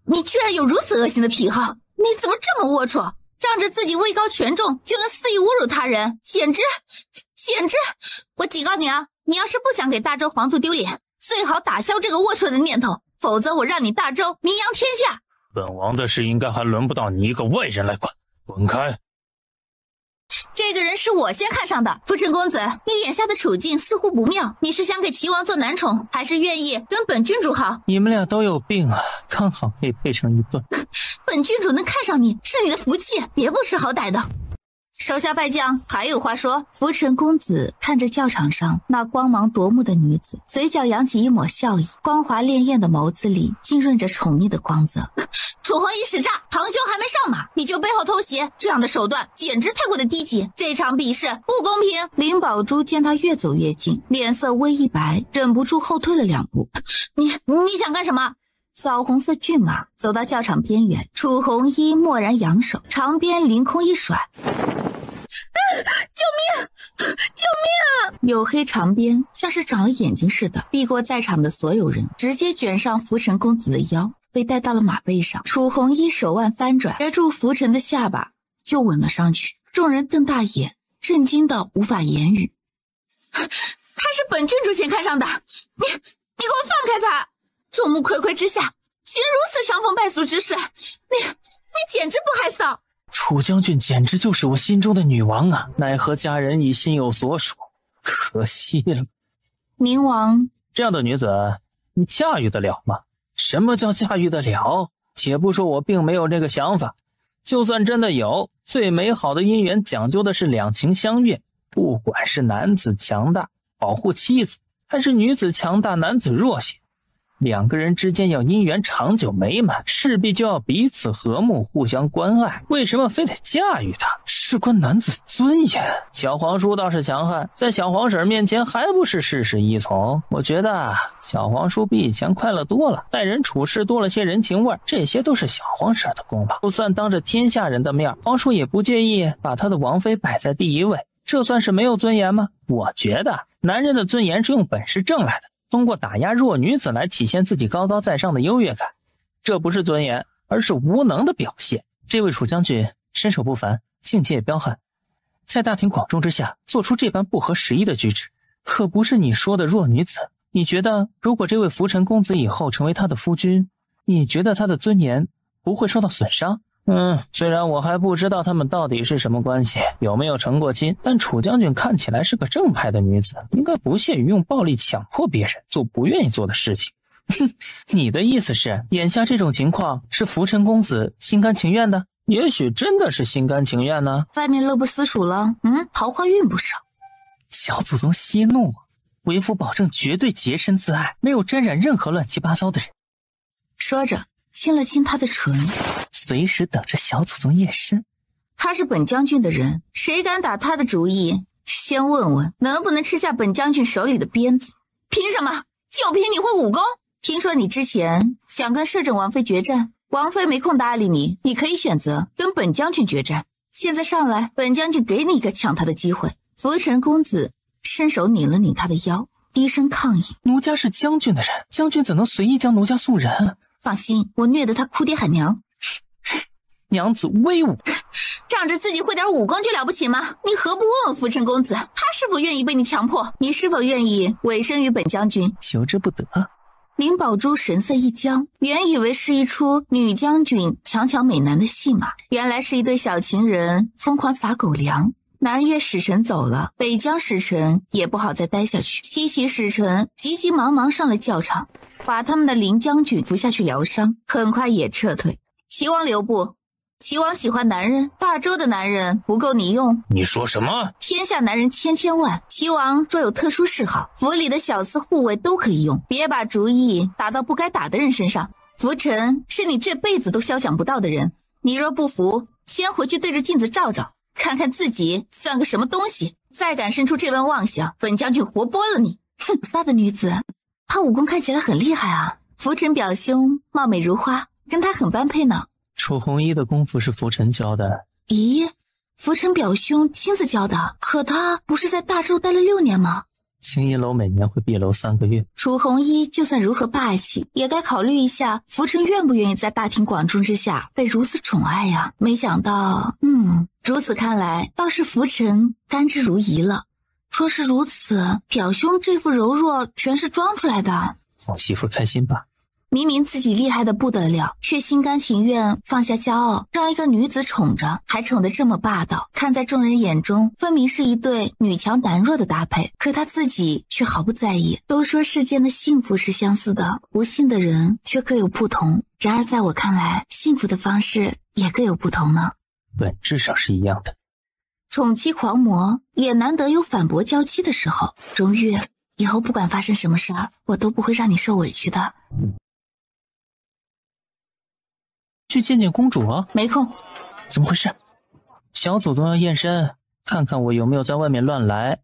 [SPEAKER 3] 你居然有如此恶行的癖好？你怎么这么龌龊？仗着自己位高权重就能肆意侮辱他人，简直！我警告你啊，你要是不想给大周皇族丢脸，最好打消这个龌龊的念头，否则我让你大周名扬天下。
[SPEAKER 4] 本王的事应该还轮不到你一个外人来管，滚开！
[SPEAKER 3] 这个人是我先看上的。浮尘公子，你眼下的处境似乎不妙，你是想给齐王做男宠，还是愿意跟本郡主好？
[SPEAKER 8] 你们俩都有病啊，刚好可以配成一对。
[SPEAKER 3] 本郡主能看上你是你的福气，别不识好歹的。手下败将还有话说。浮尘公子看着教场上那光芒夺目的女子，嘴角扬起一抹笑意，光滑潋滟的眸子里浸润着宠溺的光泽。楚红衣使诈，堂兄还没上马你就背后偷袭，这样的手段简直太过的低级，这场比试不公平。林宝珠见他越走越近，脸色微一白，忍不住后退了2步。你想干什么？枣红色骏马走到教场边缘，楚红衣蓦然扬手，长鞭凌空一甩。救命！黝黑长鞭像是长了眼睛似的，避过在场的所有人，直接卷上浮尘公子的腰，被带到了马背上。楚红衣手腕翻转，攫住浮尘的下巴就吻了上去。众人瞪大眼，震惊的无法言语。他是本郡主先看上的，你给我放开他！众目睽睽之下行如此伤风败俗之事，你简直不害臊！
[SPEAKER 8] 楚将军简直就是我心中的女王啊，奈何家人已心有所属，可惜了。
[SPEAKER 3] 宁王，
[SPEAKER 8] 这样的女子你驾驭得了吗？什么叫驾驭得了？且不说我并没有这个想法，就算真的有，最美好的姻缘讲究的是两情相悦，不管是男子强大保护妻子，还是女子强大男子弱小，两个人之间要姻缘长久美满，势必就要彼此和睦，互相关爱。为什么非得驾驭他？事关男子尊严。小皇叔倒是强悍，在小皇婶面前还不是事事依从。我觉得小皇叔比以前快乐多了，待人处事多了些人情味，这些都是小皇婶的功劳。就算当着天下人的面，皇叔也不介意把他的王妃摆在第一位，这算是没有尊严吗？我觉得男人的尊严是用本事挣来的，通过打压弱女子来体现自己高高在上的优越感，这不是尊严，而是无能的表现。这位楚将军身手不凡，境界也彪悍，在大庭广众之下做出这般不合时宜的举止，可不是你说的弱女子。你觉得如果这位浮尘公子以后成为他的夫君，你觉得他的尊严不会受到损伤？虽然我还不知道他们到底是什么关系，有没有成过亲，但楚将军看起来是个正派的女子，应该不屑于用暴力强迫别人做不愿意做的事情。你的意思是，眼下这种情况是浮尘公子心甘情愿的？也许真的是心甘情愿呢。
[SPEAKER 3] 外面乐不思蜀了，桃花运不少。
[SPEAKER 8] 小祖宗息怒，为夫保证绝对洁身自爱，没有沾染任何乱七八糟的人。
[SPEAKER 3] 说着亲了亲他的唇，
[SPEAKER 8] 随时等着小祖宗夜深。
[SPEAKER 3] 他是本将军的人，谁敢打他的主意，先问问能不能吃下本将军手里的鞭子。凭什么？就凭你会武功？听说你之前想跟摄政王妃决战，王妃没空搭理你，你可以选择跟本将军决战。现在上来，本将军给你一个抢他的机会。浮尘公子伸手拧了拧他的腰，低声抗议：
[SPEAKER 8] 奴家是将军的人，将军怎能随意将奴家送人？
[SPEAKER 3] 放心，我虐得他哭爹喊娘。
[SPEAKER 8] 娘子威武，
[SPEAKER 3] 仗着自己会点武功就了不起吗？你何不问问浮尘公子，他是否愿意被你强迫？你是否愿意委身于本将军？
[SPEAKER 8] 求之不得。
[SPEAKER 3] 林宝珠神色一僵，原以为是一出女将军强抢美男的戏码，原来是一对小情人疯狂撒狗粮。南越使臣走了，北疆使臣也不好再待下去。西岐使臣急急忙忙上了教场，把他们的林将军扶下去疗伤，很快也撤退。齐王留步，齐王喜欢男人，大周的男人不够你用。
[SPEAKER 9] 你说什么？
[SPEAKER 3] 天下男人千千万，齐王若有特殊嗜好，府里的小厮护卫都可以用，别把主意打到不该打的人身上。浮尘是你这辈子都肖想不到的人，你若不服，先回去对着镜子照照，看看自己算个什么东西，再敢生出这般妄想，本将军活剥了你。哼，飒的女子，她武功看起来很厉害啊。浮尘表兄貌美如花，跟他很般配呢。
[SPEAKER 8] 楚红衣的功夫是浮尘教的。
[SPEAKER 3] 咦，浮尘表兄亲自教的？可他不是在大周待了6年吗？
[SPEAKER 8] 青衣楼每年会闭楼3个月。
[SPEAKER 3] 楚红衣就算如何霸气，也该考虑一下浮尘愿不愿意在大庭广众之下被如此宠爱呀。没想到，如此看来，倒是浮尘甘之如饴了。若是如此，表兄这副柔弱全是装出来的。
[SPEAKER 8] 放媳妇开心吧。
[SPEAKER 3] 明明自己厉害的不得了，却心甘情愿放下骄傲，让一个女子宠着，还宠得这么霸道，看在众人眼中分明是一对女强男弱的搭配，可他自己却毫不在意。都说世间的幸福是相似的，不幸的人却各有不同，然而在我看来，幸福的方式也各有不同呢。
[SPEAKER 8] 本质上是一样的。
[SPEAKER 3] 宠妻狂魔也难得有反驳娇妻的时候。荣玉，以后不管发生什么事儿，我都不会让你受委屈的。
[SPEAKER 8] 去见见公主啊？
[SPEAKER 3] 没空。
[SPEAKER 8] 怎么回事？小祖宗要验身，看看我有没有在外面乱来。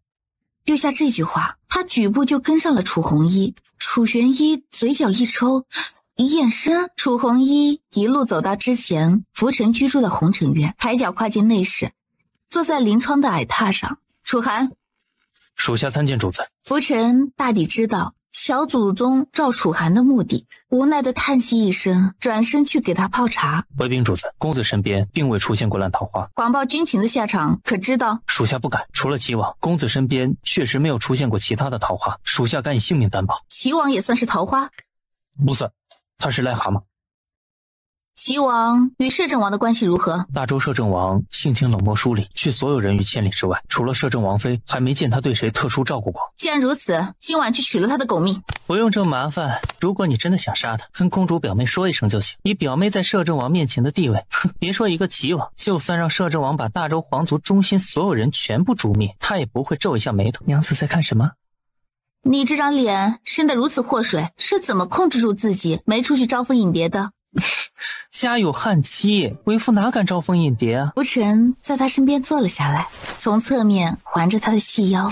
[SPEAKER 3] 丢下这句话，他举步就跟上了楚红衣。楚玄一嘴角一抽，一验身。楚红衣一路走到之前浮尘居住的红尘院，抬脚跨进内室，坐在临窗的矮榻上。楚寒，
[SPEAKER 9] 属下参见主子。
[SPEAKER 3] 浮尘大抵知道小祖宗召楚寒的目的，无奈的叹息一声，转身去给他泡茶。
[SPEAKER 8] 回禀主子，公子身边并未出现过烂桃花。
[SPEAKER 3] 广报军情的下场可知道？
[SPEAKER 8] 属下不敢。除了齐王，公子身边确实没有出现过其他的桃花，属下敢以性命担保。
[SPEAKER 3] 齐王也算是桃花？
[SPEAKER 8] 不算，他是癞蛤蟆。
[SPEAKER 3] 齐王与摄政王的关系如何？
[SPEAKER 8] 大周摄政王性情冷漠疏离，却所有人于千里之外，除了摄政王妃，还没见他对谁特殊照顾过。
[SPEAKER 3] 既然如此，今晚去取了他的狗命。
[SPEAKER 8] 不用这么麻烦，如果你真的想杀他，跟公主表妹说一声就行。以表妹在摄政王面前的地位，别说一个齐王，就算让摄政王把大周皇族中心所有人全部诛灭，他也不会皱一下眉头。娘子在看什么？
[SPEAKER 3] 你这张脸生得如此祸水，是怎么控制住自己没出去招蜂引蝶的？
[SPEAKER 2] 家有悍妻，为夫哪敢招蜂引蝶啊？
[SPEAKER 3] 浮尘在他身边坐了下来，从侧面环着他的细腰，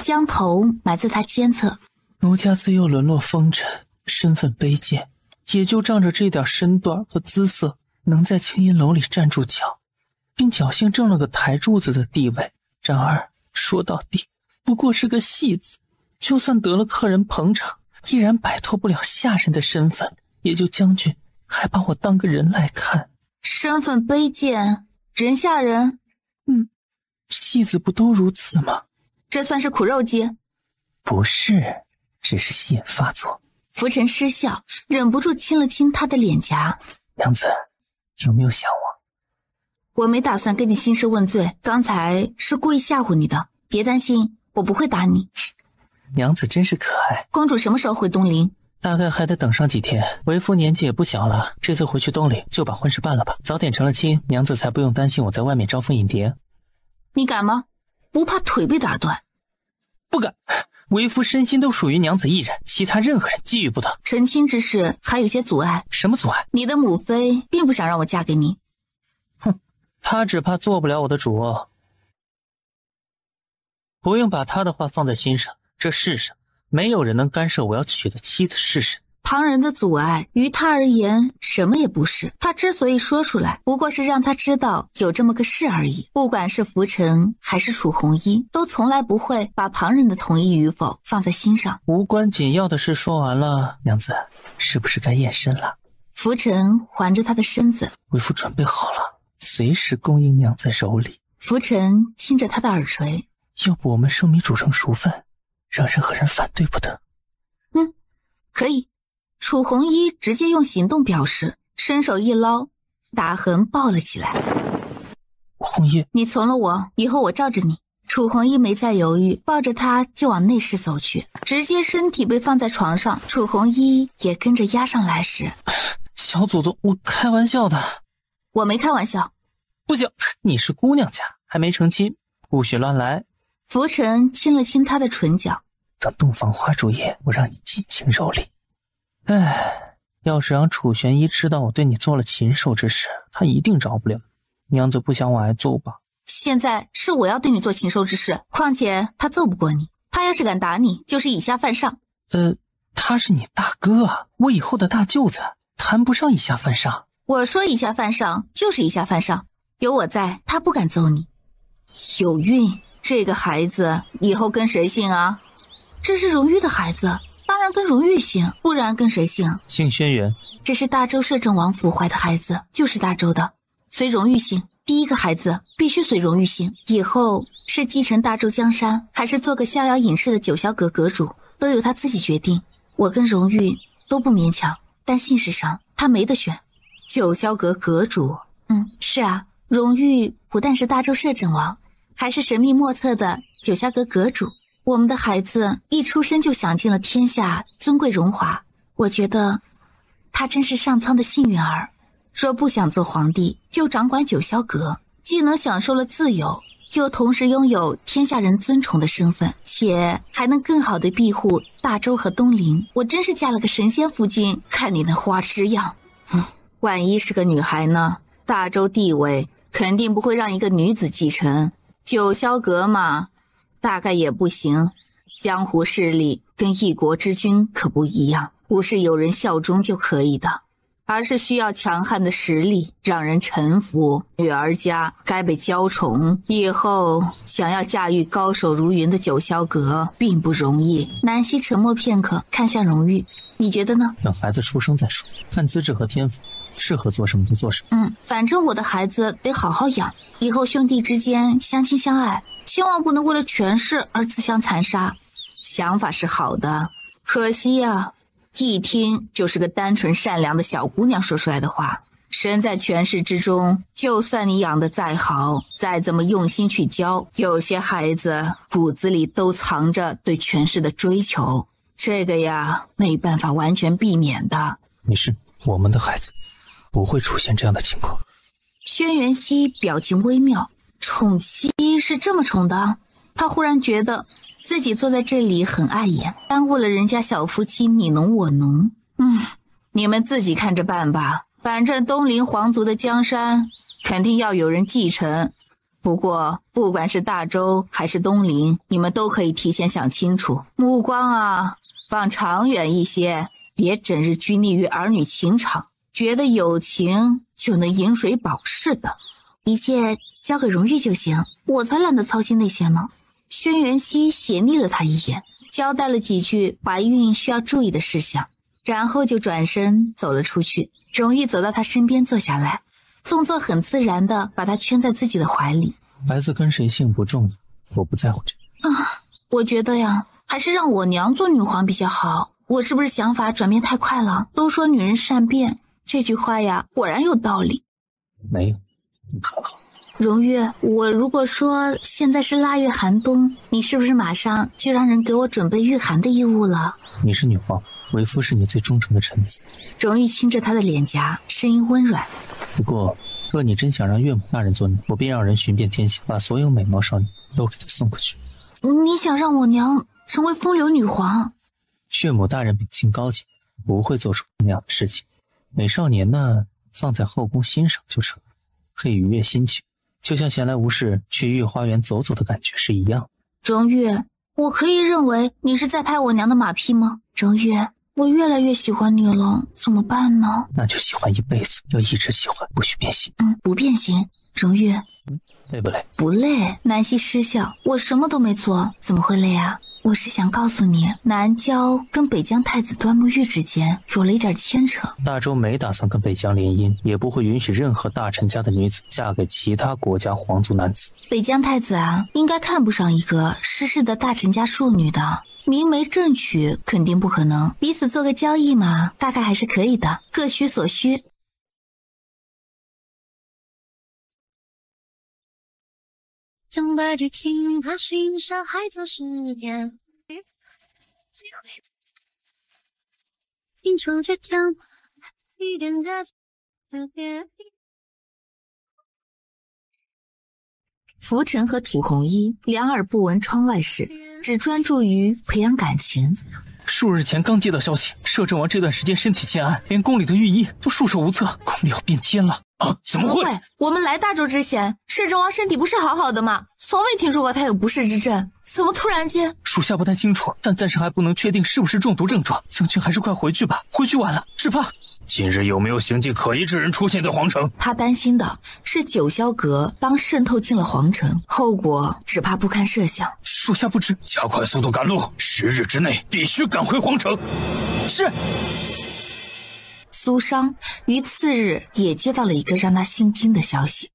[SPEAKER 3] 将头埋在他肩侧。
[SPEAKER 2] 奴家自幼沦落风尘，身份卑贱，也就仗着这点身段和姿色，能在青音楼里站住脚，并侥幸挣了个台柱子的地位。然而说到底，不过是个戏子，就算得了客人捧场，依然摆脱不了下人的身份。也就将军还把我当个人来看。
[SPEAKER 3] 身份卑贱，人下人？
[SPEAKER 2] 戏子不都如此吗？
[SPEAKER 3] 这算是苦肉计？
[SPEAKER 2] 不是，只是戏瘾发作。
[SPEAKER 3] 浮尘失笑，忍不住亲了亲他的脸颊。
[SPEAKER 2] 娘子，有没有想我？
[SPEAKER 3] 我没打算跟你兴师问罪，刚才是故意吓唬你的，别担心，我不会打你。
[SPEAKER 2] 娘子真是可爱。
[SPEAKER 3] 公主什么时候回东陵？
[SPEAKER 2] 大概还得等上几天，为夫年纪也不小了，这次回去东陵就把婚事办了吧，早点成了亲，娘子才不用担心我在外面招蜂引蝶。
[SPEAKER 3] 你敢吗？不怕腿被打断？
[SPEAKER 2] 不敢，为夫身心都属于娘子一人，其他任何人觊觎不得。
[SPEAKER 3] 成亲之事还有些阻碍。
[SPEAKER 2] 什么阻碍？
[SPEAKER 3] 你的母妃并不想让我嫁给你。
[SPEAKER 2] 哼，她只怕做不了我的主哦。不用把她的话放在心上，这世上没有人能干涉我要娶的妻子是谁。
[SPEAKER 3] 旁人的阻碍于他而言什么也不是，他之所以说出来，不过是让他知道有这么个事而已。不管是浮尘还是楚红衣，都从来不会把旁人的同意与否放在心上。
[SPEAKER 2] 无关紧要的事说完了，娘子是不是该验身了？
[SPEAKER 3] 浮尘环着他的身子，
[SPEAKER 2] 为夫准备好了，随时恭迎娘子蹂躏。
[SPEAKER 3] 浮尘亲着他的耳垂，
[SPEAKER 2] 要不我们生米煮成熟饭，让任何人反对不得。
[SPEAKER 3] 可以。楚红衣直接用行动表示，伸手一捞，打痕抱了起来。
[SPEAKER 2] 红衣，
[SPEAKER 3] 你从了我，以后我罩着你。楚红衣没再犹豫，抱着他就往内室走去，直接身体被放在床上，楚红衣也跟着压上来时，
[SPEAKER 2] 小祖宗，我开玩笑的。
[SPEAKER 3] 我没开玩笑。
[SPEAKER 2] 不行，你是姑娘家，还没成亲，不许乱来。
[SPEAKER 3] 浮尘亲了亲他的唇角，
[SPEAKER 2] 等洞房花烛夜，我让你尽情蹂躏。要是让楚玄一知道我对你做了禽兽之事，他一定饶不了。娘子不想我挨揍吧？
[SPEAKER 3] 现在是我要对你做禽兽之事，况且他揍不过你，他要是敢打你，就是以下犯上。
[SPEAKER 2] 他是你大哥啊，我以后的大舅子，谈不上以下犯上。
[SPEAKER 3] 我说以下犯上就是以下犯上，有我在，他不敢揍你。有孕，这个孩子以后跟谁姓啊？这是荣誉的孩子，当然跟荣誉姓，不然跟谁姓？
[SPEAKER 2] 姓轩辕。
[SPEAKER 3] 这是大周摄政王府怀的孩子，就是大周的，随荣誉姓。第一个孩子必须随荣誉姓，以后是继承大周江山，还是做个逍遥隐士的九霄阁阁主，都由他自己决定。我跟荣誉都不勉强，但姓氏上他没得选。九霄阁阁主，是啊，荣誉不但是大周摄政王，还是神秘莫测的九霄阁阁主。我们的孩子一出生就享尽了天下尊贵荣华，我觉得他真是上苍的幸运儿。若不想做皇帝，就掌管九霄阁，既能享受了自由，又同时拥有天下人尊崇的身份，且还能更好的庇护大周和东陵。我真是嫁了个神仙夫君，看你那花痴样。万一是个女孩呢？大周地位肯定不会让一个女子继承，九霄阁嘛，大概也不行。江湖势力跟一国之君可不一样，不是有人效忠就可以的，而是需要强悍的实力让人臣服。女儿家该被娇宠，以后想要驾驭高手如云的九霄阁并不容易。南希沉默片刻，看向荣誉，你觉得呢？
[SPEAKER 2] 等孩子出生再说，看资质和天赋，适合做什么就做什么。
[SPEAKER 3] 反正我的孩子得好好养，以后兄弟之间相亲相爱，千万不能为了权势而自相残杀。想法是好的，可惜呀，一听就是个单纯善良的小姑娘说出来的话。身在权势之中，就算你养得再好，再怎么用心去教，有些孩子骨子里都藏着对权势的追求，这个呀没办法完全避免的。
[SPEAKER 2] 没事，我们的孩子不会出现这样的情况。
[SPEAKER 3] 轩辕熙表情微妙，宠妻是这么宠的？他忽然觉得自己坐在这里很碍眼，耽误了人家小夫妻你侬我侬。你们自己看着办吧，反正东陵皇族的江山肯定要有人继承。不过不管是大周还是东陵，你们都可以提前想清楚，目光啊放长远一些，别整日拘泥于儿女情长，觉得有情就能饮水饱式的。
[SPEAKER 1] 一切交给荣誉就行，我才懒得操心那些呢。轩辕熙斜睨了他一眼，交代了几句怀孕需要注意的事项，然后就转身走了出去。荣誉走到他身边坐下来，动作很自然地把他圈在自己的怀里。
[SPEAKER 4] 孩子跟谁姓不重要，我不在乎这个。
[SPEAKER 1] 我觉得呀，还是让我娘做女皇比较好。我是不是想法转变太快了？都说女人善变，这句话呀，果然有道理。
[SPEAKER 4] 没有，你看看。
[SPEAKER 1] 荣誉，我如果说现在是腊月寒冬，你是不是马上就让人给我准备御寒的衣物了？
[SPEAKER 4] 你是女皇，为夫是你最忠诚的臣子。
[SPEAKER 1] 荣誉亲着他的脸颊，声音温软。
[SPEAKER 4] 不过，若你真想让岳母大人做女，我便让人寻遍天下，把所有美貌少女都给她送过去。
[SPEAKER 1] 你想让我娘成为风流女皇？
[SPEAKER 4] 岳母大人秉性高洁，不会做出那样的事情。美少年呢，放在后宫欣赏就成，可以愉悦心情。就像闲来无事去御花园走走的感觉是一样。
[SPEAKER 1] 荣誉，我可以认为你是在拍我娘的马屁吗？荣誉，我越来越喜欢你了，怎么办呢？
[SPEAKER 4] 那就喜欢一辈子，要一直喜欢，不许变心。
[SPEAKER 1] 不变心。荣誉，
[SPEAKER 4] 累不累？
[SPEAKER 1] 不累。南希失笑，我什么都没做，怎么会累啊？我是想告诉你，南郊跟北疆太子端木玉之间有了一点牵扯。
[SPEAKER 4] 大周没打算跟北疆联姻，也不会允许任何大臣家的女子嫁给其他国家皇族男子。
[SPEAKER 1] 北疆太子啊，应该看不上一个失势的大臣家庶女的，明媒正娶肯定不可能，彼此做个交易嘛，大概还是可以的，各取所需。
[SPEAKER 6] 将白驹轻踏寻山海走10年，拼出倔强，一点假期之别。
[SPEAKER 3] 浮尘和楚红衣两耳不闻窗外事，只专注于培养感情。
[SPEAKER 4] 数日前刚接到消息，摄政王这段时间身体欠安，连宫里的御医都束手无策，宫里要变天了啊！怎么会？
[SPEAKER 1] 我们来大周之前，摄政王身体不是好好的吗？从未听说过他有不适之症，怎么突然间？
[SPEAKER 4] 属下不太清楚，但暂时还不能确定是不是中毒症状。将军还是快回去吧，回去晚了只怕……
[SPEAKER 9] 近日有没有行迹可疑之人出现在皇城？
[SPEAKER 3] 他担心的是九霄阁当渗透进了皇城，后果只怕不堪设想。
[SPEAKER 4] 属下不知，
[SPEAKER 9] 加快速度赶路，10日之内必须赶回皇城。
[SPEAKER 4] 是。
[SPEAKER 3] 苏商于次日也接到了一个让他心惊的消息。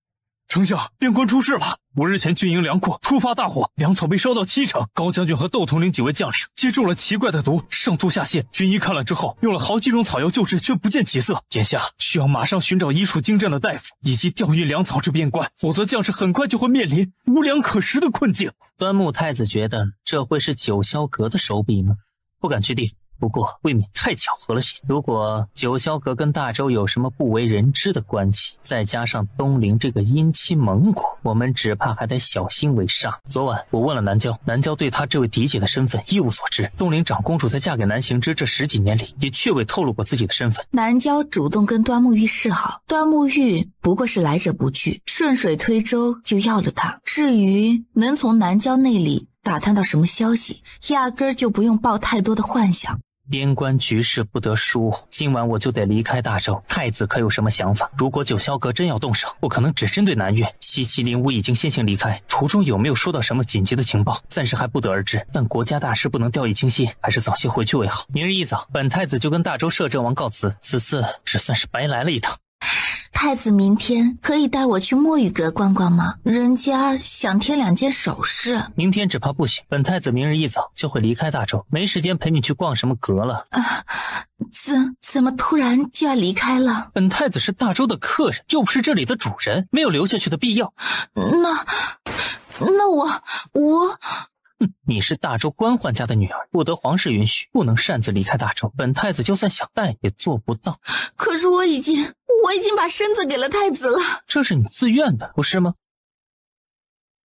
[SPEAKER 4] 丞相，边关出事了！5日前军营粮库突发大火，粮草被烧到70%，高将军和窦统领几位将领接中了奇怪的毒，上吐下泻。军医看了之后，用了好几种草药救治，却不见起色。眼下需要马上寻找医术精湛的大夫，以及调运粮草至边关，否则将士很快就会面临无粮可食的困境。
[SPEAKER 8] 端木太子觉得这会是九霄阁的手笔吗？不敢确定。不过未免太巧合了些。如果九霄阁跟大周有什么不为人知的关系，再加上东陵这个姻亲盟国，我们只怕还得小心为上。昨晚我问了南郊，南郊对他这位嫡姐的身份一无所知。东陵长公主在嫁给南行之这10几年里，也确未透露过自己的身份。
[SPEAKER 3] 南郊主动跟端木玉示好，端木玉不过是来者不拒，顺水推舟就要了他。至于能从南郊那里打探到什么消息，压根儿就不用抱太多的幻想。
[SPEAKER 8] 边关局势不得疏忽，今晚我就得离开大周。太子可有什么想法？如果九霄阁真要动手，不可能只针对南越。西岐灵武已经先行离开，途中有没有收到什么紧急的情报，暂时还不得而知。但国家大事不能掉以轻心，还是早些回去为好。明日一早，本太子就跟大周摄政王告辞，此次只算是白来了一趟。
[SPEAKER 1] 太子明天可以带我去墨玉阁逛逛吗？人家想添2件首饰。
[SPEAKER 8] 明天只怕不行，本太子明日一早就会离开大周，没时间陪你去逛什么阁了。
[SPEAKER 1] 怎么突然就要离开了？
[SPEAKER 8] 本太子是大周的客人，又不是这里的主人，没有留下去的必要。
[SPEAKER 1] 那我
[SPEAKER 8] 你是大周官宦家的女儿，不得皇室允许，不能擅自离开大周。本太子就算想带也做不到。
[SPEAKER 1] 可是我已经把身子给了太子了。
[SPEAKER 8] 这是你自愿的，不是吗？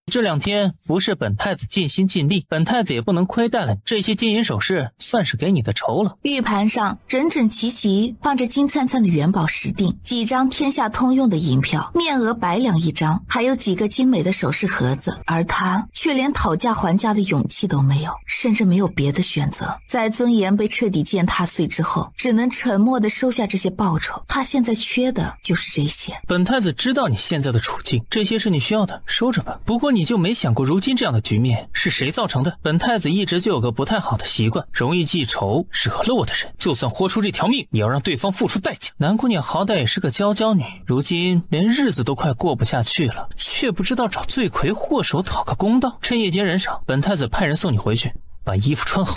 [SPEAKER 2] 这2天服侍本太子尽心尽力，本太子也不能亏待了你。这些金银首饰算是给你的酬了。
[SPEAKER 3] 玉盘上整整齐齐放着金灿灿的元宝石锭，几张天下通用的银票，面额100两一张，还有几个精美的首饰盒子。而他却连讨价还价的勇气都没有，甚至没有别的选择。在尊严被彻底践踏碎之后，只能沉默地收下这些报酬。他现在缺的就是这些。
[SPEAKER 2] 本太子知道你现在的处境，这些是你需要的，收着吧。不过你就没想过如今这样的局面是谁造成的？本太子一直就有个不太好的习惯，容易记仇，惹了我的人，就算豁出这条命，也要让对方付出代价。南姑娘好歹也是个娇娇女，如今连日子都快过不下去了，却不知道找罪魁祸首讨个公道。趁夜间人少，本太子派人送你回去，把衣服穿好。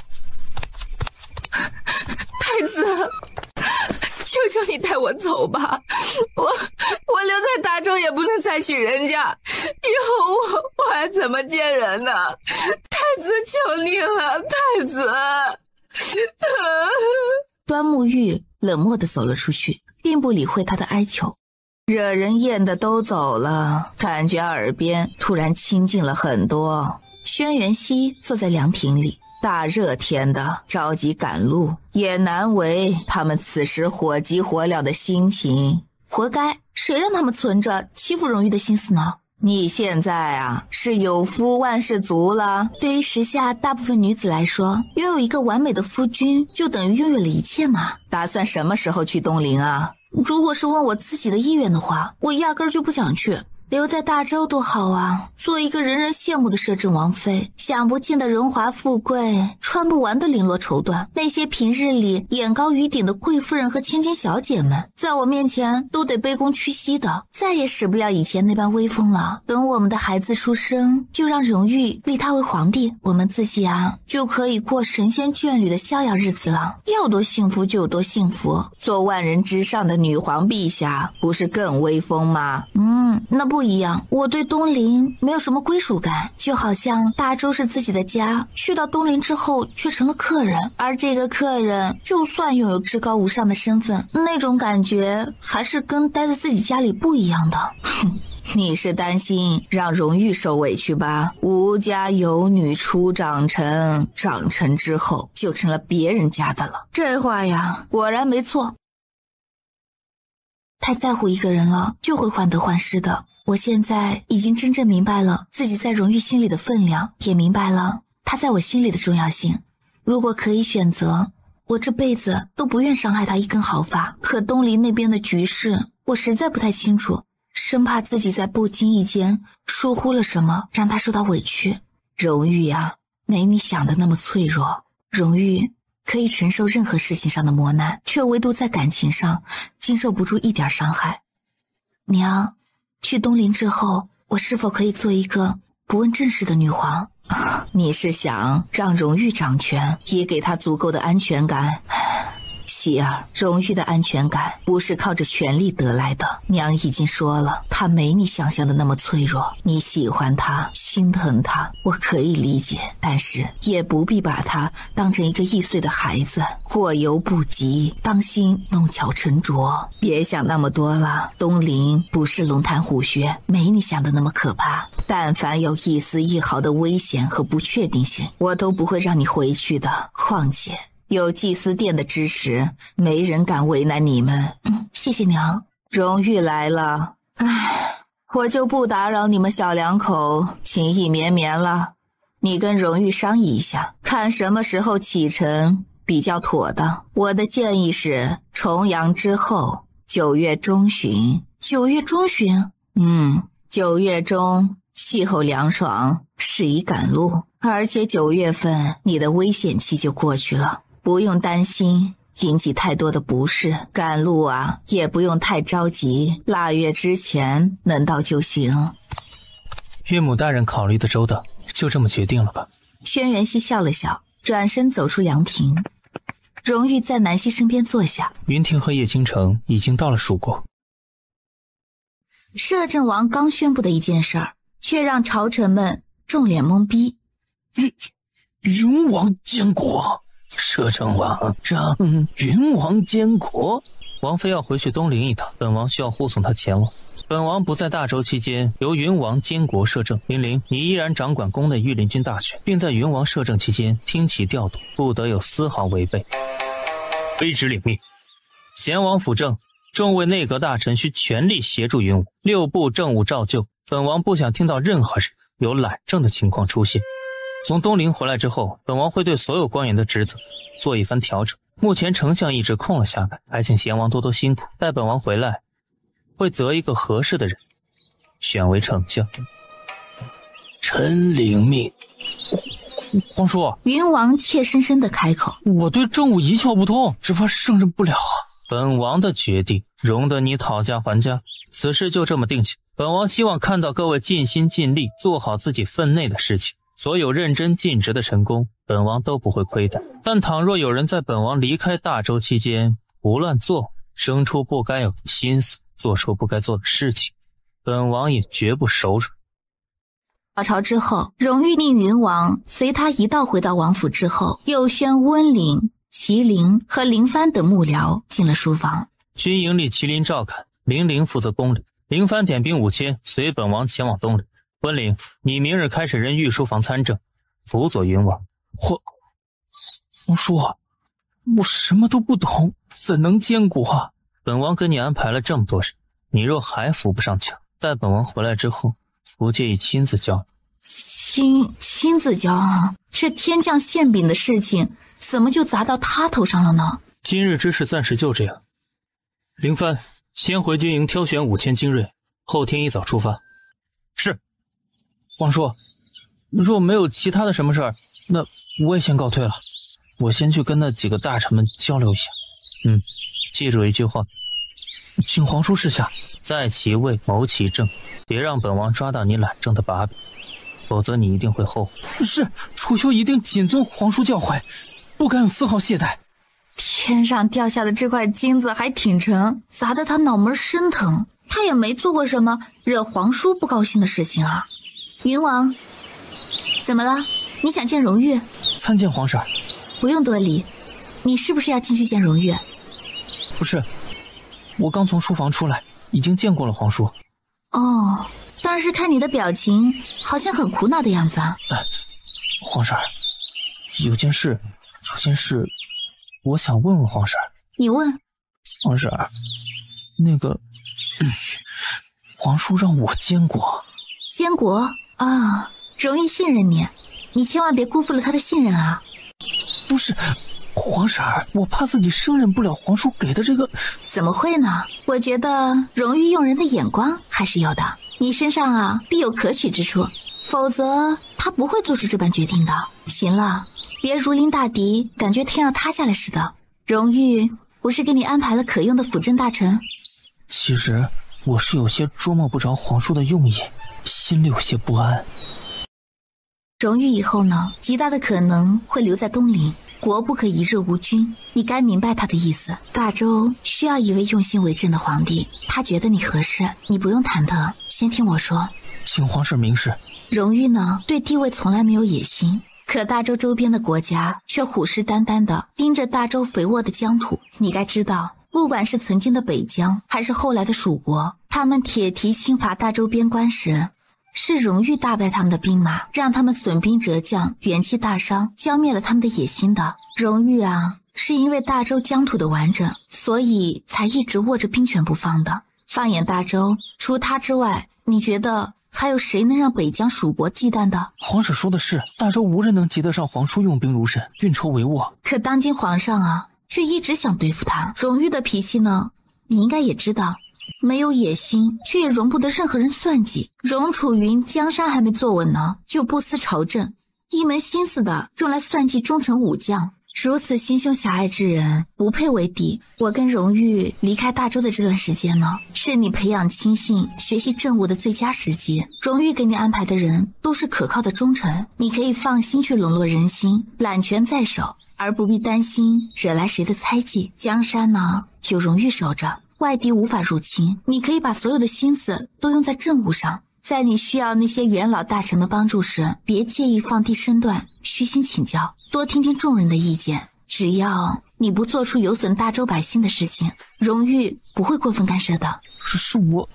[SPEAKER 3] 太子，求求你带我走吧，我留在大周也不能再娶人家，以后我还怎么见人呢？太子，求你了，太子。端木玉冷漠地走了出去，并不理会他的哀求。惹人厌的都走了，感觉耳边突然清静了很多。轩辕熙坐在凉亭里，大热天的，着急赶路，也难为他们此时火急火燎的心情。活该，谁让他们存着欺负荣玉的心思呢？你现在啊，是有夫万事足了。对于时下大部分女子来说，拥有一个完美的夫君，就等于拥有了一切嘛。打算什么时候去东陵啊？如果是问我自己的意愿的话，我压根儿就不想去。留在大周多好啊，做一个人人羡慕的摄政王妃，享不尽的荣华富贵，穿不完的绫罗绸缎。那些平日里眼高于顶的贵夫人和千金小姐们，在我面前都得卑躬屈膝的，再也使不了以前那般威风了。等我们的孩子出生，就让荣玉立他为皇帝，我们自己啊，就可以过神仙眷侣的逍遥日子了，要多幸福就有多幸福。做万人之上的女皇陛下，不是更威风吗？那不一样，我对东陵没有什么归属感，就好像大周是自己的家，去到东陵之后却成了客人，而这个客人就算拥有至高无上的身份，那种感觉还是跟待在自己家里不一样的。你是担心让荣玉受委屈吧？吴家有女初长成，长成之后就成了别人家的了。这话呀，果然没错。太在乎一个人了，就会患得患失的。我现在已经真正明白了自己在荣玉心里的分量，也明白了他在我心里的重要性。如果可以选择，我这辈子都不愿伤害他一根毫发。可东陵那边的局势，我实在不太清楚，生怕自己在不经意间疏忽了什么，让他受到委屈。荣玉呀，没你想的那么脆弱。荣玉可以承受任何事情上的磨难，却唯独在感情上经受不住一点伤害。娘，去东陵之后，我是否可以做一个不问政事的女皇？你是想让荣玉掌权，也给她足够的安全感？希儿，荣玉的安全感不是靠着权力得来的。娘已经说了，她没你想象的那么脆弱。你喜欢她，心疼她，我可以理解，但是也不必把她当成一个易碎的孩子。过犹不及，当心弄巧成拙。别想那么多了，东陵不是龙潭虎穴，没你想的那么可怕。但凡有一丝一毫的危险和不确定性，我都不会让你回去的。况且有祭司殿的支持，没人敢为难你们。谢谢娘。荣玉来了，我就不打扰你们小两口情意绵绵了。你跟荣玉商议一下，看什么时候启程比较妥当。我的建议是重阳之后，9月中旬。9月中旬？9月中气候凉爽，适宜赶路，而且9月份你的危险期就过去了，不用担心引起太多的不适。赶路啊，也不用太着急，腊月之前能到就行。
[SPEAKER 2] 岳母大人考虑的周到，就这么决定了吧？
[SPEAKER 3] 轩辕熙笑了笑，转身走出凉亭。荣玉在南希身边坐下。
[SPEAKER 2] 云亭和叶京城已经到了蜀国。
[SPEAKER 3] 摄政王刚宣布的一件事儿，却让朝臣们众脸懵逼。
[SPEAKER 9] 云王监国，摄政王让云王监国。
[SPEAKER 2] 王妃要回去东陵一趟，本王需要护送她前往。本王不在大周期间，由云王监国摄政。林玲，你依然掌管宫内御林军大权，并在云王摄政期间听其调度，不得有丝毫违背。卑职领命。前往辅政，众位内阁大臣需全力协助云王，6部政务照旧。本王不想听到任何人有懒政的情况出现。从东陵回来之后，本王会对所有官员的职责做一番调整。目前丞相一职空了下来，还请贤王多多辛苦。待本王回来，会择一个合适的人选为丞相。臣领命。皇叔，
[SPEAKER 3] 云王怯生生地开口：“
[SPEAKER 2] 我对政务一窍不通，只怕胜任不了啊。”本王的决定容得你讨价还价，此事就这么定下。本王希望看到各位尽心尽力做好自己分内的事情，所有认真尽职的臣工，本王都不会亏待。但倘若有人在本王离开大周期间胡乱做，生出不该有的心思，做出不该做的事情，本王也绝不手软。
[SPEAKER 3] 早朝之后，荣誉命云王随他一道回到王府之后，又宣温陵、麒麟和林帆等幕僚进了书房。
[SPEAKER 2] 军营里麒麟照看，林陵负责宫里，林帆点兵5000，随本王前往东陵。温陵，你明日开始任御书房参政，辅佐云王。
[SPEAKER 4] 皇叔，我什么都不懂，怎能监国？
[SPEAKER 2] 本王给你安排了这么多人，你若还扶不上墙，待本王回来之后，不介意亲自教你。
[SPEAKER 3] 亲自教啊？这天降馅饼的事情，怎么就砸到他头上了呢？
[SPEAKER 2] 今日之事暂时就这样。林帆，先回军营挑选5000精锐，后天一早出发。
[SPEAKER 4] 是。皇叔，若没有其他的什么事儿，那我也先告退了。我先去跟那几个大臣们交流一下。
[SPEAKER 2] 记住一句话，
[SPEAKER 4] 请皇叔示下，
[SPEAKER 2] 在其位谋其政，别让本王抓到你懒政的把柄，否则你一定会后悔。
[SPEAKER 4] 是，楚修一定谨遵皇叔教诲，不敢有丝毫懈怠。
[SPEAKER 3] 天上掉下的这块金子还挺沉，砸得他脑门生疼。他也没做过什么惹皇叔不高兴的事情啊。云王，怎么了？你想见荣誉？
[SPEAKER 4] 参见皇婶。
[SPEAKER 3] 不用多礼，你是不是要进去见荣誉？
[SPEAKER 4] 不是，我刚从书房出来，已经见过了皇叔。
[SPEAKER 3] 哦，但是看你的表情，好像很苦恼的样子啊。
[SPEAKER 4] 皇婶，有件事，我想问问皇婶。
[SPEAKER 3] 你问。
[SPEAKER 4] 皇婶，那个，皇叔让我监国。
[SPEAKER 3] 监国啊，荣誉信任你，你千万别辜负了他的信任啊。
[SPEAKER 4] 不是，皇婶，我怕自己胜任不了皇叔给的这个。
[SPEAKER 3] 怎么会呢？我觉得荣誉用人的眼光还是有的，你身上啊必有可取之处，否则他不会做出这般决定的。行了，别如临大敌，感觉天要塌下来似的。荣誉不是给你安排了可用的辅政大臣？
[SPEAKER 4] 其实我是有些捉摸不着皇叔的用意，心里有些不安。
[SPEAKER 3] 荣誉以后呢，极大的可能会留在东陵，国不可一日无君，你该明白他的意思。大周需要一位用心为政的皇帝，他觉得你合适，你不用忐忑，先听我说。
[SPEAKER 4] 请皇婶明示。
[SPEAKER 3] 荣誉呢，对地位从来没有野心，可大周周边的国家却虎视眈眈地盯着大周肥沃的疆土。你该知道，不管是曾经的北疆，还是后来的蜀国，他们铁蹄侵伐大周边关时，是荣誉大败他们的兵马，让他们损兵折将，元气大伤，浇灭了他们的野心的。荣誉啊，是因为大周疆土的完整，所以才一直握着兵权不放的。放眼大周，除他之外，你觉得还有谁能让北疆蜀国忌惮的？
[SPEAKER 4] 皇婶说的是，大周无人能及得上皇叔用兵如神，运筹帷幄。
[SPEAKER 3] 可当今皇上啊，却一直想对付他。荣誉的脾气呢，你应该也知道，没有野心，却也容不得任何人算计。荣楚云江山还没坐稳呢，就不思朝政，一门心思的用来算计忠臣武将。如此心胸狭隘之人，不配为帝。我跟荣誉离开大周的这段时间呢，是你培养亲信、学习政务的最佳时机。荣誉给你安排的人都是可靠的忠臣，你可以放心去笼络人心，揽权在手，而不必担心惹来谁的猜忌。江山呢，有荣誉守着，外敌无法入侵。你可以把所有的心思都用在政务上，在你需要那些元老大臣们帮助时，别介意放低身段，虚心请教，多听听众人的意见。只要你不做出有损大周百姓的事情，荣玉不会过分干涉的。
[SPEAKER 2] 是我。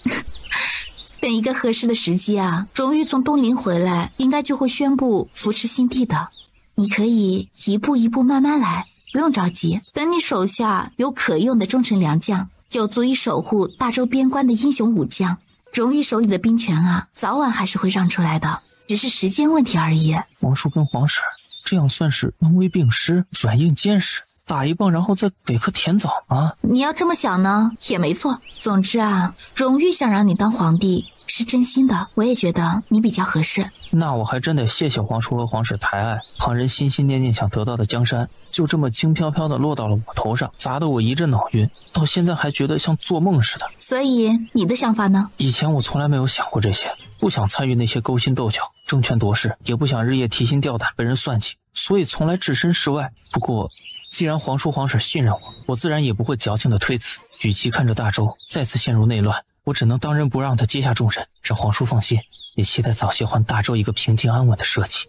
[SPEAKER 3] 等一个合适的时机啊，荣玉从东陵回来，应该就会宣布扶持新帝的。你可以一步一步慢慢来，不用着急。等你手下有可用的忠臣良将，有足以守护大周边关的英雄武将，荣玉手里的兵权啊，早晚还是会让出来的，只是时间问题而已。
[SPEAKER 2] 王叔跟皇婶这样算是能为病师，软硬兼施，打一棒然后再给颗甜枣吗？
[SPEAKER 3] 你要这么想呢，也没错。总之啊，荣玉想让你当皇帝是真心的，我也觉得你比较合适。
[SPEAKER 2] 那我还真得谢谢皇叔和皇婶抬爱，旁人心心念念想得到的江山，就这么轻飘飘的落到了我头上，砸得我一阵脑晕，到现在还觉得像做梦似的。
[SPEAKER 3] 所以你的想法呢？
[SPEAKER 2] 以前我从来没有想过这些，不想参与那些勾心斗角、争权夺势，也不想日夜提心吊胆被人算计，所以从来置身事外。不过既然皇叔皇婶信任我，我自然也不会矫情的推辞。与其看着大周再次陷入内乱，我只能当仁不让地接下重任，让皇叔放心，也期待早些还大周一个平静安稳的社稷。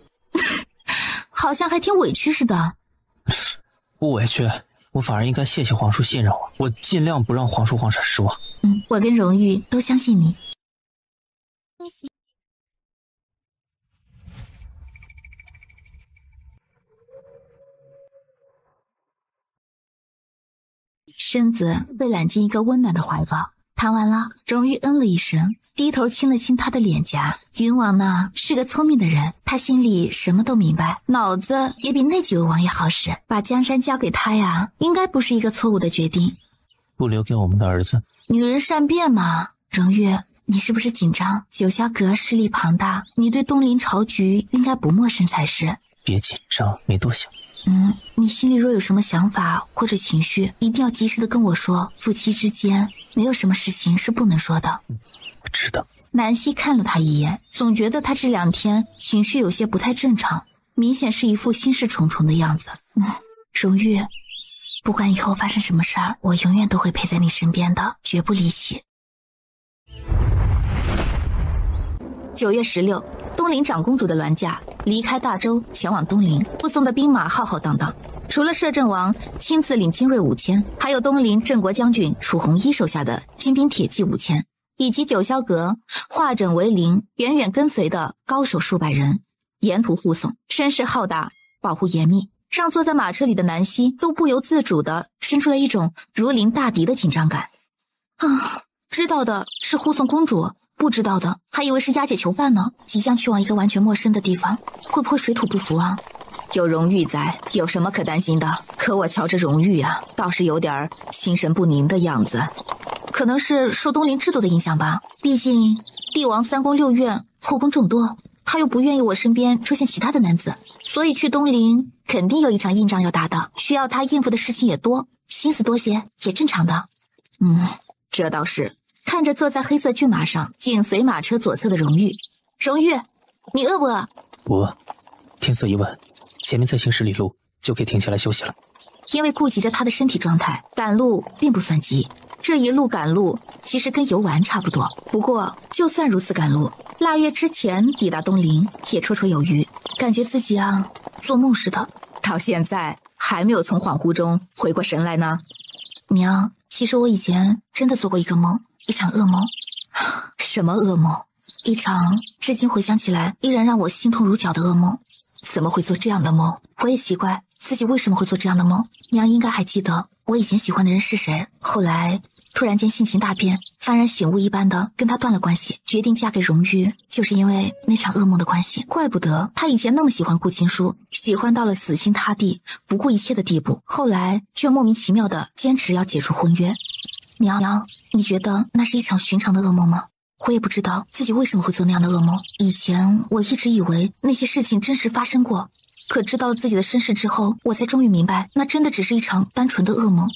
[SPEAKER 3] 好像还挺委屈似的。
[SPEAKER 2] 不委屈，我反而应该谢谢皇叔信任我，我尽量不让皇叔皇婶失望。
[SPEAKER 3] 我跟荣玉都相信你。身子被揽进一个温暖的怀抱，谈完了，荣玉嗯了一声，低头亲了亲他的脸颊。云王呢是个聪明的人，他心里什么都明白，脑子也比那几位王爷好使。把江山交给他呀，应该不是一个错误的决定。
[SPEAKER 2] 不留给我们的儿子？
[SPEAKER 3] 女人善变嘛。荣玉，你是不是紧张？九霄阁势力庞大，你对东陵朝局应该不陌生才是。
[SPEAKER 2] 别紧张，没多想。
[SPEAKER 3] 你心里若有什么想法或者情绪，一定要及时的跟我说。夫妻之间没有什么事情是不能说的。
[SPEAKER 2] 我知道。
[SPEAKER 3] 南希看了他一眼，总觉得他这2天情绪有些不太正常，明显是一副心事重重的样子。荣玉，不管以后发生什么事儿，我永远都会陪在你身边的，绝不离弃。9月16，东陵长公主的銮驾离开大周，前往东陵，护送的兵马浩浩荡荡。除了摄政王亲自领精锐5000，还有东陵镇国将军楚弘一手下的精兵铁骑5000，以及九霄阁化整为零远远跟随的高手数百人，沿途护送，声势浩大，保护严密，让坐在马车里的南希都不由自主地生出了一种如临大敌的紧张感。知道的是护送公主，不知道的还以为是押解囚犯呢。即将去往一个完全陌生的地方，会不会水土不服啊？有荣玉在，有什么可担心的？可我瞧着荣玉啊，倒是有点心神不宁的样子。可能是受东陵制度的影响吧，毕竟帝王3宫6院，后宫众多，他又不愿意我身边出现其他的男子，所以去东陵肯定有一场硬仗要打的，需要他应付的事情也多，心思多些也正常的。这倒是。看着坐在黑色骏马上紧随马车左侧的荣玉，荣玉，你饿不饿？
[SPEAKER 2] 不饿，天色已晚，前面再行10里路就可以停下来休息了。
[SPEAKER 3] 因为顾及着他的身体状态，赶路并不算急。这一路赶路其实跟游玩差不多，不过就算如此赶路，腊月之前抵达东陵也绰绰有余，感觉自己做梦似的，到现在还没有从恍惚中回过神来呢。娘，其实我以前真的做过一个梦，一场噩梦。什么噩梦？一场至今回想起来依然让我心痛如绞的噩梦。怎么会做这样的梦？我也奇怪自己为什么会做这样的梦。娘应该还记得我以前喜欢的人是谁，后来突然间性情大变，幡然醒悟一般的跟他断了关系，决定嫁给荣玉，就是因为那场噩梦的关系。怪不得他以前那么喜欢顾青书，喜欢到了死心塌地不顾一切的地步，后来却莫名其妙的坚持要解除婚约。娘，你觉得那是一场寻常的噩梦吗？我也不知道自己为什么会做那样的噩梦。以前我一直以为那些事情真实发生过，可知道了自己的身世之后，我才终于明白，那真的只是一场单纯的噩梦。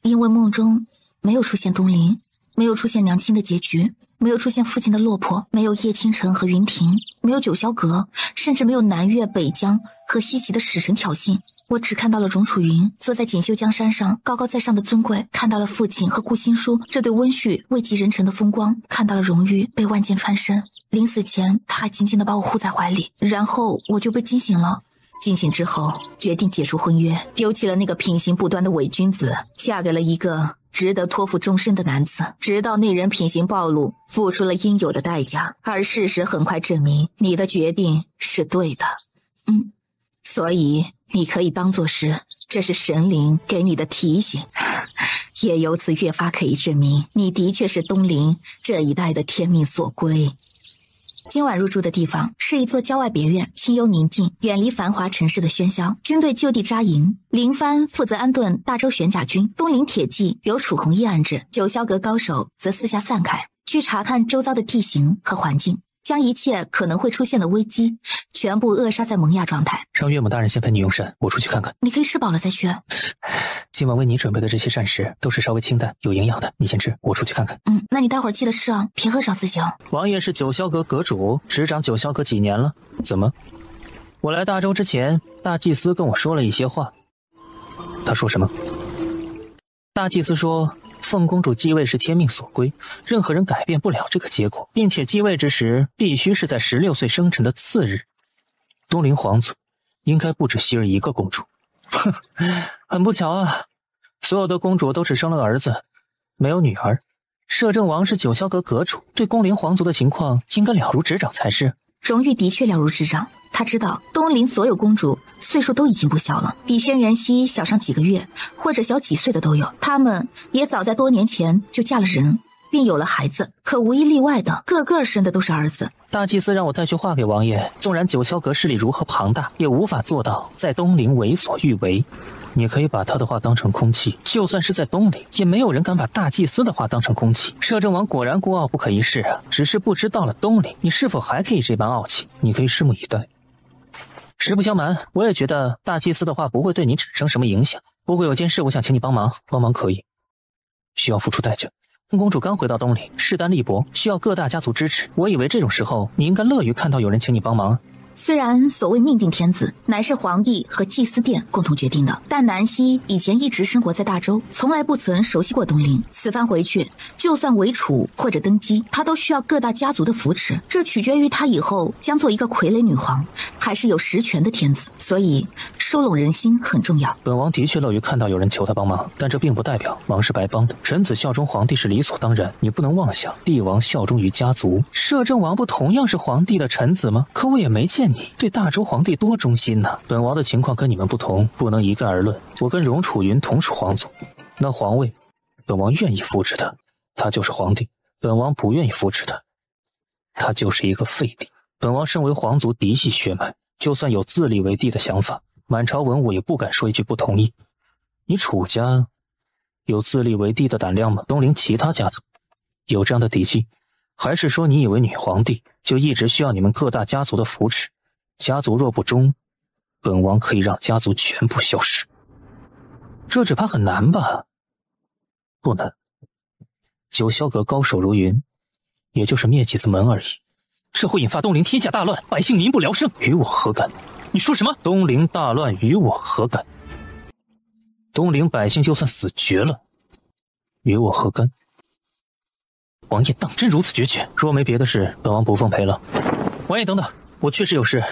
[SPEAKER 3] 因为梦中没有出现东陵，没有出现娘亲的结局，没有出现父亲的落魄，没有叶倾城和云婷，没有九霄阁，甚至没有南岳、北疆和西岐的使臣挑衅。我只看到了荣楚云坐在锦绣江山上高高在上的尊贵，看到了父亲和顾新书这对温煦位极人臣的风光，看到了荣玉被万箭穿身，临死前他还紧紧地把我护在怀里，然后我就被惊醒了。惊醒之后，决定解除婚约，丢弃了那个品行不端的伪君子，嫁给了一个值得托付终身的男子。直到那人品行暴露，付出了应有的代价，而事实很快证明你的决定是对的。所以你可以当作是这是神灵给你的提醒，也由此越发可以证明你的确是东陵这一带的天命所归。今晚入住的地方是一座郊外别院，清幽宁静，远离繁华城市的喧嚣。军队就地扎营，林帆负责安顿大周玄甲军，东陵铁骑由楚弘毅安置，九霄阁高手则四下散开，去查看周遭的地形和环境，将一切可能会出现的危机全部扼杀在萌芽状态。
[SPEAKER 4] 让岳母大人先陪你用膳，我出去看看。
[SPEAKER 3] 你可以吃饱了再去。
[SPEAKER 4] 今晚为你准备的这些膳食都是稍微清淡有营养的，你先吃，我出去看看。
[SPEAKER 3] 那你待会儿记得吃啊，别饿着自己哦。
[SPEAKER 4] 王爷是九霄阁阁主，执掌九霄阁几年了？怎么？我来大周之前，大祭司跟我说了一些话。他说什么？大祭司说，凤公主继位是天命所归，任何人改变不了这个结果，并且继位之时必须是在16岁生辰的次日。东陵皇族应该不止希儿一个公主。哼，很不巧啊，所有的公主都只生了儿子，没有女儿。摄政王是九霄阁阁主，对东陵皇族的情况应该了如指掌才是。
[SPEAKER 3] 荣誉的确了如指掌，他知道东陵所有公主岁数都已经不小了，比轩辕熙小上几个月或者小几岁的都有，她们也早在多年前就嫁了人，并有了孩子，可无一例外的个个生的都是儿子。
[SPEAKER 4] 大祭司让我带去话给王爷，纵然九霄阁势力如何庞大，也无法做到在东陵为所欲为。你可以把他的话当成空气，就算是在东陵，也没有人敢把大祭司的话当成空气。摄政王果然孤傲不可一世啊！只是不知到了东陵，你是否还可以这般傲气？你可以拭目以待。实不相瞒，我也觉得大祭司的话不会对你产生什么影响。不过有件事我想请你帮忙，帮忙可以，需要付出代价。凤公主刚回到东陵，势单力薄，需要各大家族支持。我以为这种时候你应该乐于看到有人请你帮忙。
[SPEAKER 3] 虽然所谓命定天子乃是皇帝和祭司殿共同决定的，但南希以前一直生活在大周，从来不曾熟悉过东陵。此番回去，就算为储或者登基，他都需要各大家族的扶持，这取决于他以后将做一个傀儡女皇，还是有实权的天子。所以收拢人心很重要。
[SPEAKER 4] 本王的确乐于看到有人求他帮忙，但这并不代表忙是白帮的。臣子效忠皇帝是理所当然，你不能妄想帝王效忠于家族。摄政王不同样是皇帝的臣子吗？可我也没见你对大周皇帝多忠心呢。本王的情况跟你们不同，不能一概而论。我跟荣楚云同属皇族，那皇位本王愿意扶持他，他就是皇帝；本王不愿意扶持他，他就是一个废帝。本王身为皇族嫡系血脉，就算有自立为帝的想法，满朝文武也不敢说一句不同意。你楚家有自立为帝的胆量吗？东陵其他家族有这样的底气？还是说你以为女皇帝就一直需要你们各大家族的扶持？家族若不忠，本王可以让家族全部消失。这只怕很难吧？不难，九霄阁高手如云，也就是灭几子门而已。这会引发东陵天下大乱，百姓民不聊生，与我何干？你说什么？东陵大乱与我何干？东陵百姓就算死绝了，与我何干？王爷当真如此决绝？若没别的事，本王不奉陪了。王爷等等，我确实有事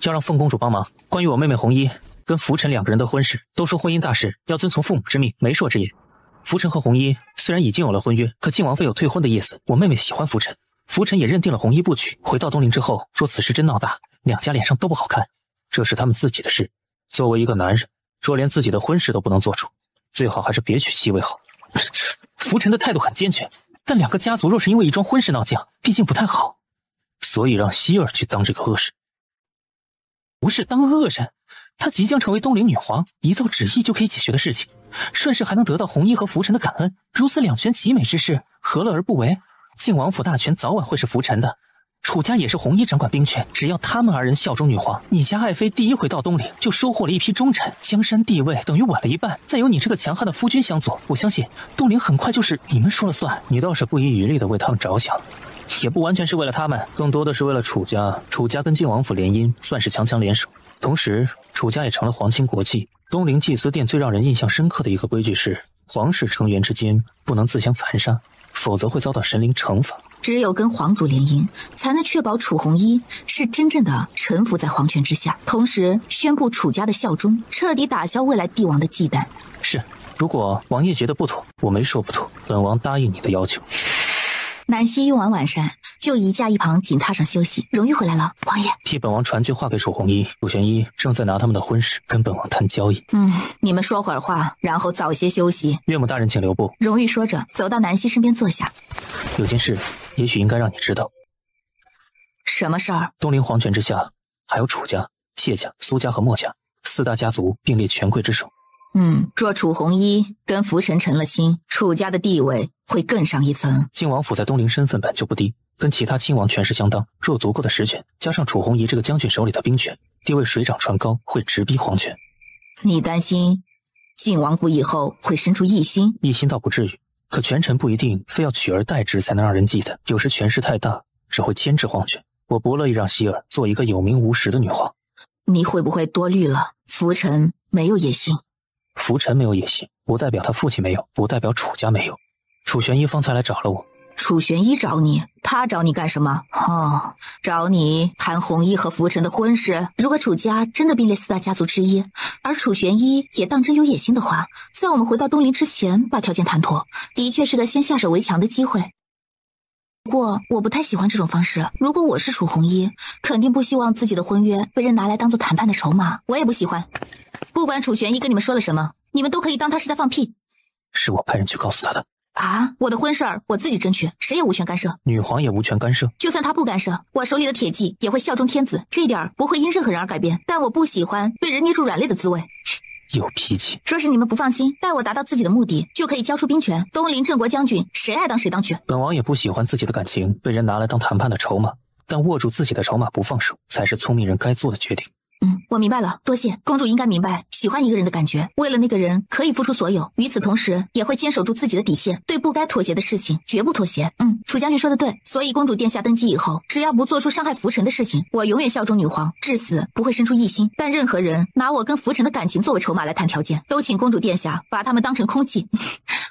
[SPEAKER 4] 要让凤公主帮忙。关于我妹妹红衣跟浮尘2个人的婚事，都说婚姻大事要遵从父母之命，媒妁之言。浮尘和红衣虽然已经有了婚约，可靖王妃有退婚的意思。我妹妹喜欢浮尘，浮尘也认定了红衣不娶。回到东陵之后，若此事真闹大，2家脸上都不好看。这是他们自己的事。作为一个男人，若连自己的婚事都不能做主，最好还是别娶西为好。浮尘的态度很坚决，但2个家族若是因为一桩婚事闹僵，毕竟不太好，所以让希儿去当这个恶人。不是当恶人，她即将成为东陵女皇，一道旨意就可以解决的事情，顺势还能得到红衣和浮尘的感恩，如此2全其美之事，何乐而不为？靖王府大权早晚会是浮尘的，楚家也是红衣掌管兵权，只要他们2人效忠女皇，你家爱妃第一回到东陵就收获了一批忠臣，江山地位等于稳了一半，再有你这个强悍的夫君相佐，我相信东陵很快就是你们说了算。你倒是不遗余力的为他们着想，也不完全是为了他们，更多的是为了楚家。楚家跟靖王府联姻，算是强强联手，同时楚家也成了皇亲国戚。东陵祭司殿最让人印象深刻的一个规矩是，皇室成员之间不能自相残杀，否则会遭到神灵惩罚。
[SPEAKER 3] 只有跟皇族联姻，才能确保楚红衣是真正的臣服在皇权之下，同时宣布楚家的效忠，彻底打消未来帝王的忌惮。
[SPEAKER 4] 是，如果王爷觉得不妥，我没说不妥，本王答应你的要求。
[SPEAKER 3] 南希用完晚膳，就移驾一旁锦榻上休息。荣玉回来了，王爷，
[SPEAKER 4] 替本王传句话给楚红衣，楚玄一正在拿他们的婚事跟本王谈交易。
[SPEAKER 3] 你们说会儿话，然后早些休息。
[SPEAKER 4] 岳母大人，请留步。
[SPEAKER 3] 荣玉说着，走到南希身边坐下。
[SPEAKER 4] 有件事，也许应该让你知道。
[SPEAKER 3] 什么事儿？
[SPEAKER 4] 东陵皇权之下，还有楚家、谢家、苏家和墨家4大家族并列权贵之首。
[SPEAKER 3] 若楚红衣跟福臣成了亲，楚家的地位会更上一层。
[SPEAKER 4] 晋王府在东陵身份本就不低，跟其他亲王权势相当。若足够的实权，加上楚红衣这个将军手里的兵权，地位水涨船高，会直逼皇权。
[SPEAKER 3] 你担心晋王府以后会生出异心？
[SPEAKER 4] 异心倒不至于，可权臣不一定非要取而代之才能让人记得，有时权势太大，只会牵制皇权。我不乐意让希儿做一个有名无实的女皇。
[SPEAKER 3] 你会不会多虑了？福臣没有野心。
[SPEAKER 4] 福臣没有野心，不代表他父亲没有，不代表楚家没有。楚玄一方才来找了我。
[SPEAKER 3] 楚玄一找你？他找你干什么？找你谈红衣和福臣的婚事。如果楚家真的并列4大家族之一，而楚玄一也当真有野心的话，在我们回到东陵之前把条件谈妥，的确是个先下手为强的机会。不过我不太喜欢这种方式。如果我是楚红衣，肯定不希望自己的婚约被人拿来当做谈判的筹码。我也不喜欢。不管楚玄一跟你们说了什么，你们都可以当他是在放屁。
[SPEAKER 4] 是我派人去告诉他的。
[SPEAKER 3] 我的婚事儿我自己争取，谁也无权干涉。
[SPEAKER 4] 女皇也无权干涉。
[SPEAKER 3] 就算他不干涉，我手里的铁骑也会效忠天子，这一点不会因任何人而改变。但我不喜欢被人捏住软肋的滋味。
[SPEAKER 4] 有脾气。
[SPEAKER 3] 说是你们不放心，待我达到自己的目的，就可以交出兵权。东陵镇国将军，谁爱当谁当去。
[SPEAKER 4] 本王也不喜欢自己的感情被人拿来当谈判的筹码，但握住自己的筹码不放手，才是聪明人该做的决定。
[SPEAKER 3] 我明白了，多谢。公主应该明白，喜欢一个人的感觉，为了那个人可以付出所有，与此同时也会坚守住自己的底线，对不该妥协的事情绝不妥协。楚将军说的对，所以公主殿下登基以后，只要不做出伤害福臣的事情，我永远效忠女皇，至死不会生出异心。但任何人拿我跟福臣的感情作为筹码来谈条件，都请公主殿下把他们当成空气。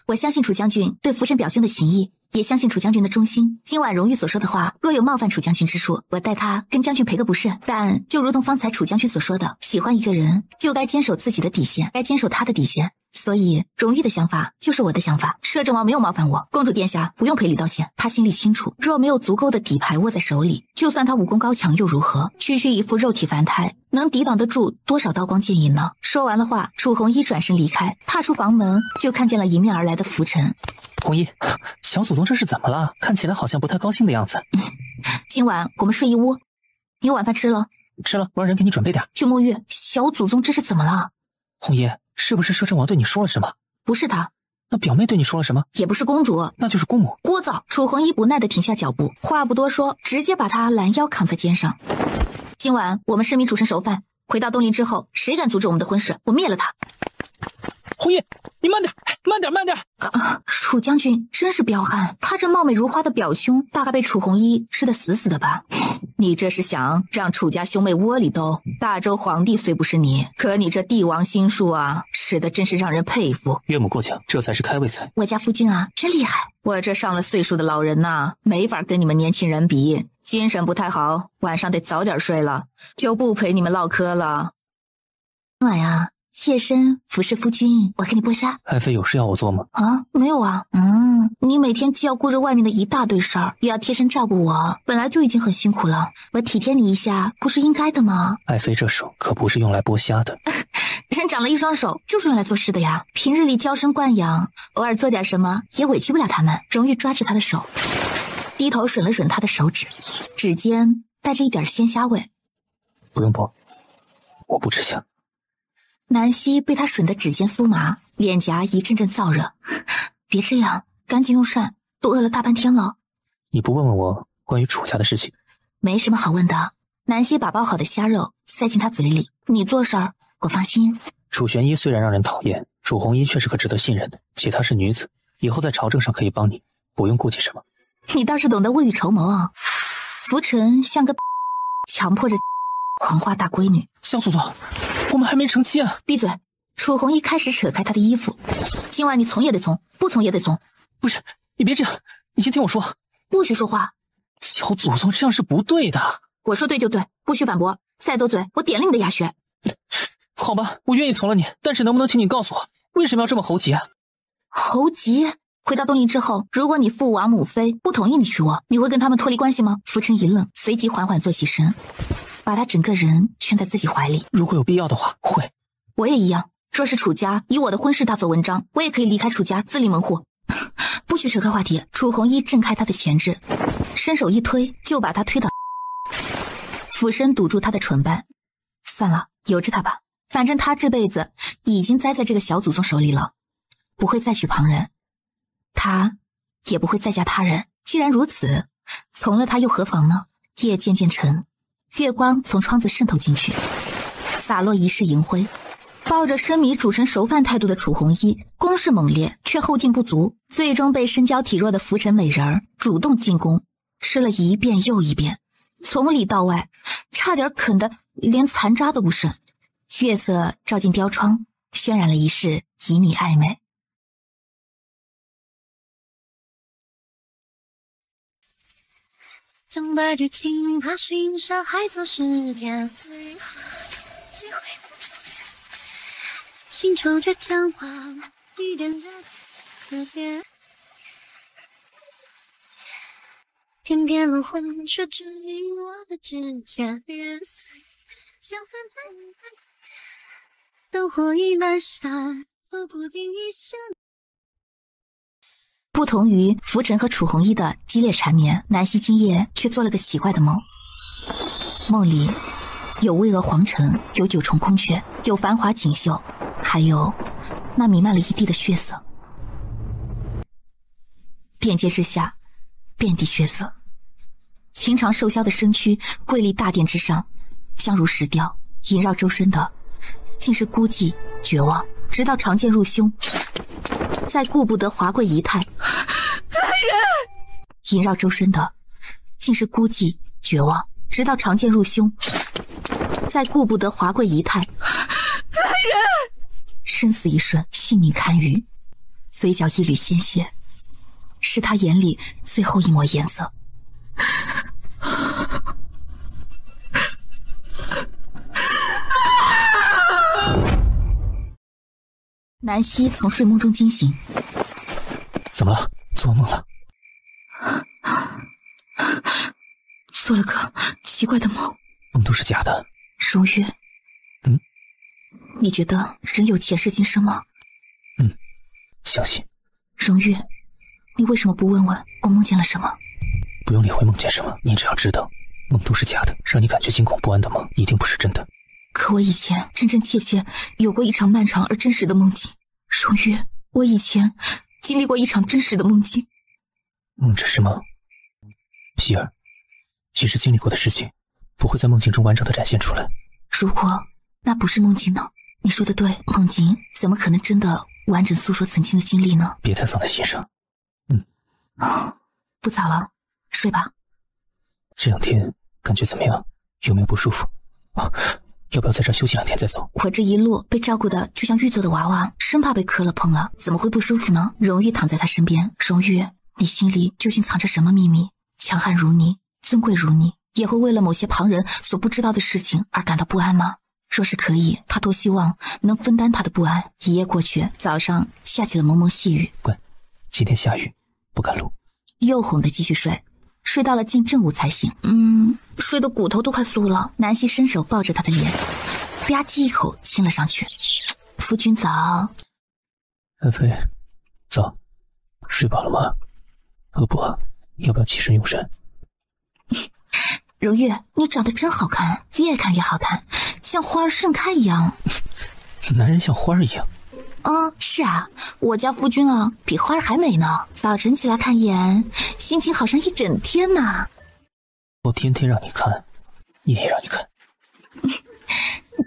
[SPEAKER 3] 我相信楚将军对福臣表兄的情谊，也相信楚将军的忠心。今晚荣玉所说的话，若有冒犯楚将军之处，我代他跟将军赔个不是。但就如同方才楚将军所说的，喜欢一个人就该坚守自己的底线，该坚守他的底线。所以荣玉的想法就是我的想法。摄政王没有冒犯我，公主殿下不用赔礼道歉。他心里清楚，若没有足够的底牌握在手里，就算他武功高强又如何？区区一副肉体凡胎，能抵挡得住多少刀光剑影呢？说完了话，楚红衣转身离开，踏出房门就看见了迎面而来的浮尘。
[SPEAKER 4] 红衣，小祖宗这是怎么了？看起来好像不太高兴的样子。
[SPEAKER 3] 今晚我们睡一屋。你晚饭吃了？
[SPEAKER 4] 吃了，我让人给你准备点。
[SPEAKER 3] 去沐浴。小祖宗这是怎么了？
[SPEAKER 4] 红衣，是不是摄政王对你说了什么？
[SPEAKER 3] 不是他。
[SPEAKER 4] 那表妹对你说了什么？
[SPEAKER 3] 也不是公主，
[SPEAKER 4] 那就是姑母。
[SPEAKER 3] 聒噪！楚红衣不耐地停下脚步，话不多说，直接把她拦腰扛在肩上。今晚我们生米煮成熟饭，回到东陵之后，谁敢阻止我们的婚事，我灭了他。
[SPEAKER 2] 红衣，你慢点，慢点，慢点！
[SPEAKER 3] 楚将军真是彪悍，他这貌美如花的表兄，大概被楚红衣吃得死死的吧？你这是想让楚家兄妹窝里斗？大周皇帝虽不是你，可你这帝王心术啊，使得真是让人佩服。
[SPEAKER 4] 岳母过奖，这才是开胃菜。
[SPEAKER 3] 我家夫君啊，真厉害！我这上了岁数的老人呐，没法跟你们年轻人比，精神不太好，晚上得早点睡了，就不陪你们唠嗑了。今晚呀，妾身服侍夫君，我给你剥虾。
[SPEAKER 4] 爱妃有事要我做吗？
[SPEAKER 3] 没有啊。你每天既要顾着外面的一大堆事儿，又要贴身照顾我，本来就已经很辛苦了，我体贴你一下，不是应该的吗？
[SPEAKER 4] 爱妃这手可不是用来剥虾的。
[SPEAKER 3] 人长了一双手，就是用来做事的呀。平日里娇生惯养，偶尔做点什么也委屈不了他们。荣玉抓着他的手，低头吮了吮他的手指，指尖带着一点鲜虾味。
[SPEAKER 4] 不用剥，我不吃虾。
[SPEAKER 3] 南希被他吮的指尖酥麻，脸颊一阵阵燥热。别这样，赶紧用膳，都饿了大半天了。
[SPEAKER 4] 你不问问我关于楚家的事情？
[SPEAKER 3] 没什么好问的。南希把包好的虾肉塞进他嘴里，你做事儿我放心。
[SPEAKER 4] 楚玄一虽然让人讨厌，楚红衣却是个值得信任的，且她是女子，以后在朝政上可以帮你，不用顾忌什么。
[SPEAKER 3] 你倒是懂得未雨绸缪啊！浮尘像个强迫着狂化大闺女。
[SPEAKER 2] 小祖宗，我们还没成亲啊！
[SPEAKER 3] 闭嘴！楚红衣开始扯开他的衣服。今晚你从也得从，不从也得从。
[SPEAKER 2] 不是，你别这样，你先听我说。
[SPEAKER 1] 不许说话。
[SPEAKER 2] 小祖宗，这样是不对的。
[SPEAKER 1] 我说对就对，不许反驳。再多嘴，我点了你的牙穴。
[SPEAKER 2] 好吧，我愿意从了你，但是能不能请你告诉我，为什么要这么猴急啊？
[SPEAKER 1] 猴急？回到东陵之后，如果你父王母妃不同意你娶我，你会跟他们脱离关系吗？浮尘一愣，随即缓缓坐起身，把他整个人圈在自己怀里。
[SPEAKER 2] 如果有必要的话，会。
[SPEAKER 1] 我也一样。若是楚家以我的婚事大做文章，我也可以离开楚家，自立门户。不许扯开话题。楚红衣挣开他的钳制，伸手一推，就把他推到，俯身堵住他的唇瓣。算了，由着他吧，反正他这辈子已经栽在这个小祖宗手里了，不会再娶旁人，他也不会再嫁他人。既然如此，从了他又何妨呢？夜渐渐沉，月光从窗子渗透进去，洒落一世银灰。抱着生米煮成熟饭态度的楚红衣，攻势猛烈，却后劲不足，最终被身娇体弱的浮尘美人儿主动进攻，吃了一遍又一遍，从里到外，差点啃得连残渣都不剩。月色照进雕窗，渲染了一世旖旎暧昧。
[SPEAKER 6] 将白驹轻踏寻山海走十遍，最后机会新愁却将花一点点纠结，偏偏轮回却指引我的指尖，月色相伴在你的灯火已阑珊，我不经意想。
[SPEAKER 1] 不同于浮尘和楚红衣的激烈缠绵，南希今夜却做了个奇怪的梦。梦里有巍峨皇城，有九重空阙，有繁华锦绣，还有那弥漫了一地的血色。殿阶之下，遍地血色。情长瘦削的身躯跪立大殿之上，僵如石雕，萦绕周身的竟是孤寂绝望，直到长剑入胸，再顾不得华贵仪态。来人！萦绕周身的竟是孤寂绝望，直到长剑入胸，再顾不得华贵仪态。来人！生死一瞬，性命堪虞，嘴角一缕鲜血，是他眼里最后一抹颜色。南希从睡梦中惊醒。
[SPEAKER 2] 怎么了？做梦了？
[SPEAKER 1] 做了个奇怪的梦。
[SPEAKER 2] 梦都是假的。
[SPEAKER 1] 荣月，你觉得人有前世今生吗？
[SPEAKER 2] 相信。
[SPEAKER 1] 荣月，你为什么不问问我梦见了什么？
[SPEAKER 2] 不用理会梦见什么，你只要知道，梦都是假的，让你感觉惊恐不安的梦一定不是真的。
[SPEAKER 1] 可我以前真真切切有过一场漫长而真实的梦境。荣月，我以前经历过一场真实的梦境。
[SPEAKER 2] 梦只是梦，希儿，其实经历过的事情不会在梦境中完整的展现出来。
[SPEAKER 1] 如果那不是梦境呢？你说的对，梦境怎么可能真的完整诉说曾经的经历呢？
[SPEAKER 2] 别太放在心上。
[SPEAKER 1] 不早了，睡吧。
[SPEAKER 2] 这2天感觉怎么样？有没有不舒服？要不要在这休息2天再走？
[SPEAKER 1] 我这一路被照顾的就像玉做的娃娃，生怕被磕了碰了，怎么会不舒服呢？荣玉躺在他身边。荣玉，你心里究竟藏着什么秘密？强悍如你，尊贵如你，也会为了某些旁人所不知道的事情而感到不安吗？若是可以，他多希望能分担他的不安。一夜过去，早上下起了蒙蒙细雨。
[SPEAKER 2] 乖，今天下雨，不赶路。
[SPEAKER 1] 又哄得继续睡，睡到了近正午才醒。睡得骨头都快酥了。南希伸手抱着他的脸，吧唧一口亲了上去。夫君早。
[SPEAKER 2] 安妃，早。睡饱了吗？饿不饿？要不要起身用膳？
[SPEAKER 1] 荣月，你长得真好看，越看越好看，像花儿盛开一样。
[SPEAKER 2] 男人像花儿一样。
[SPEAKER 1] 是啊，我家夫君啊，比花儿还美呢。早晨起来看一眼，心情好上一整天呢。
[SPEAKER 2] 我天天让你看，夜夜让你看。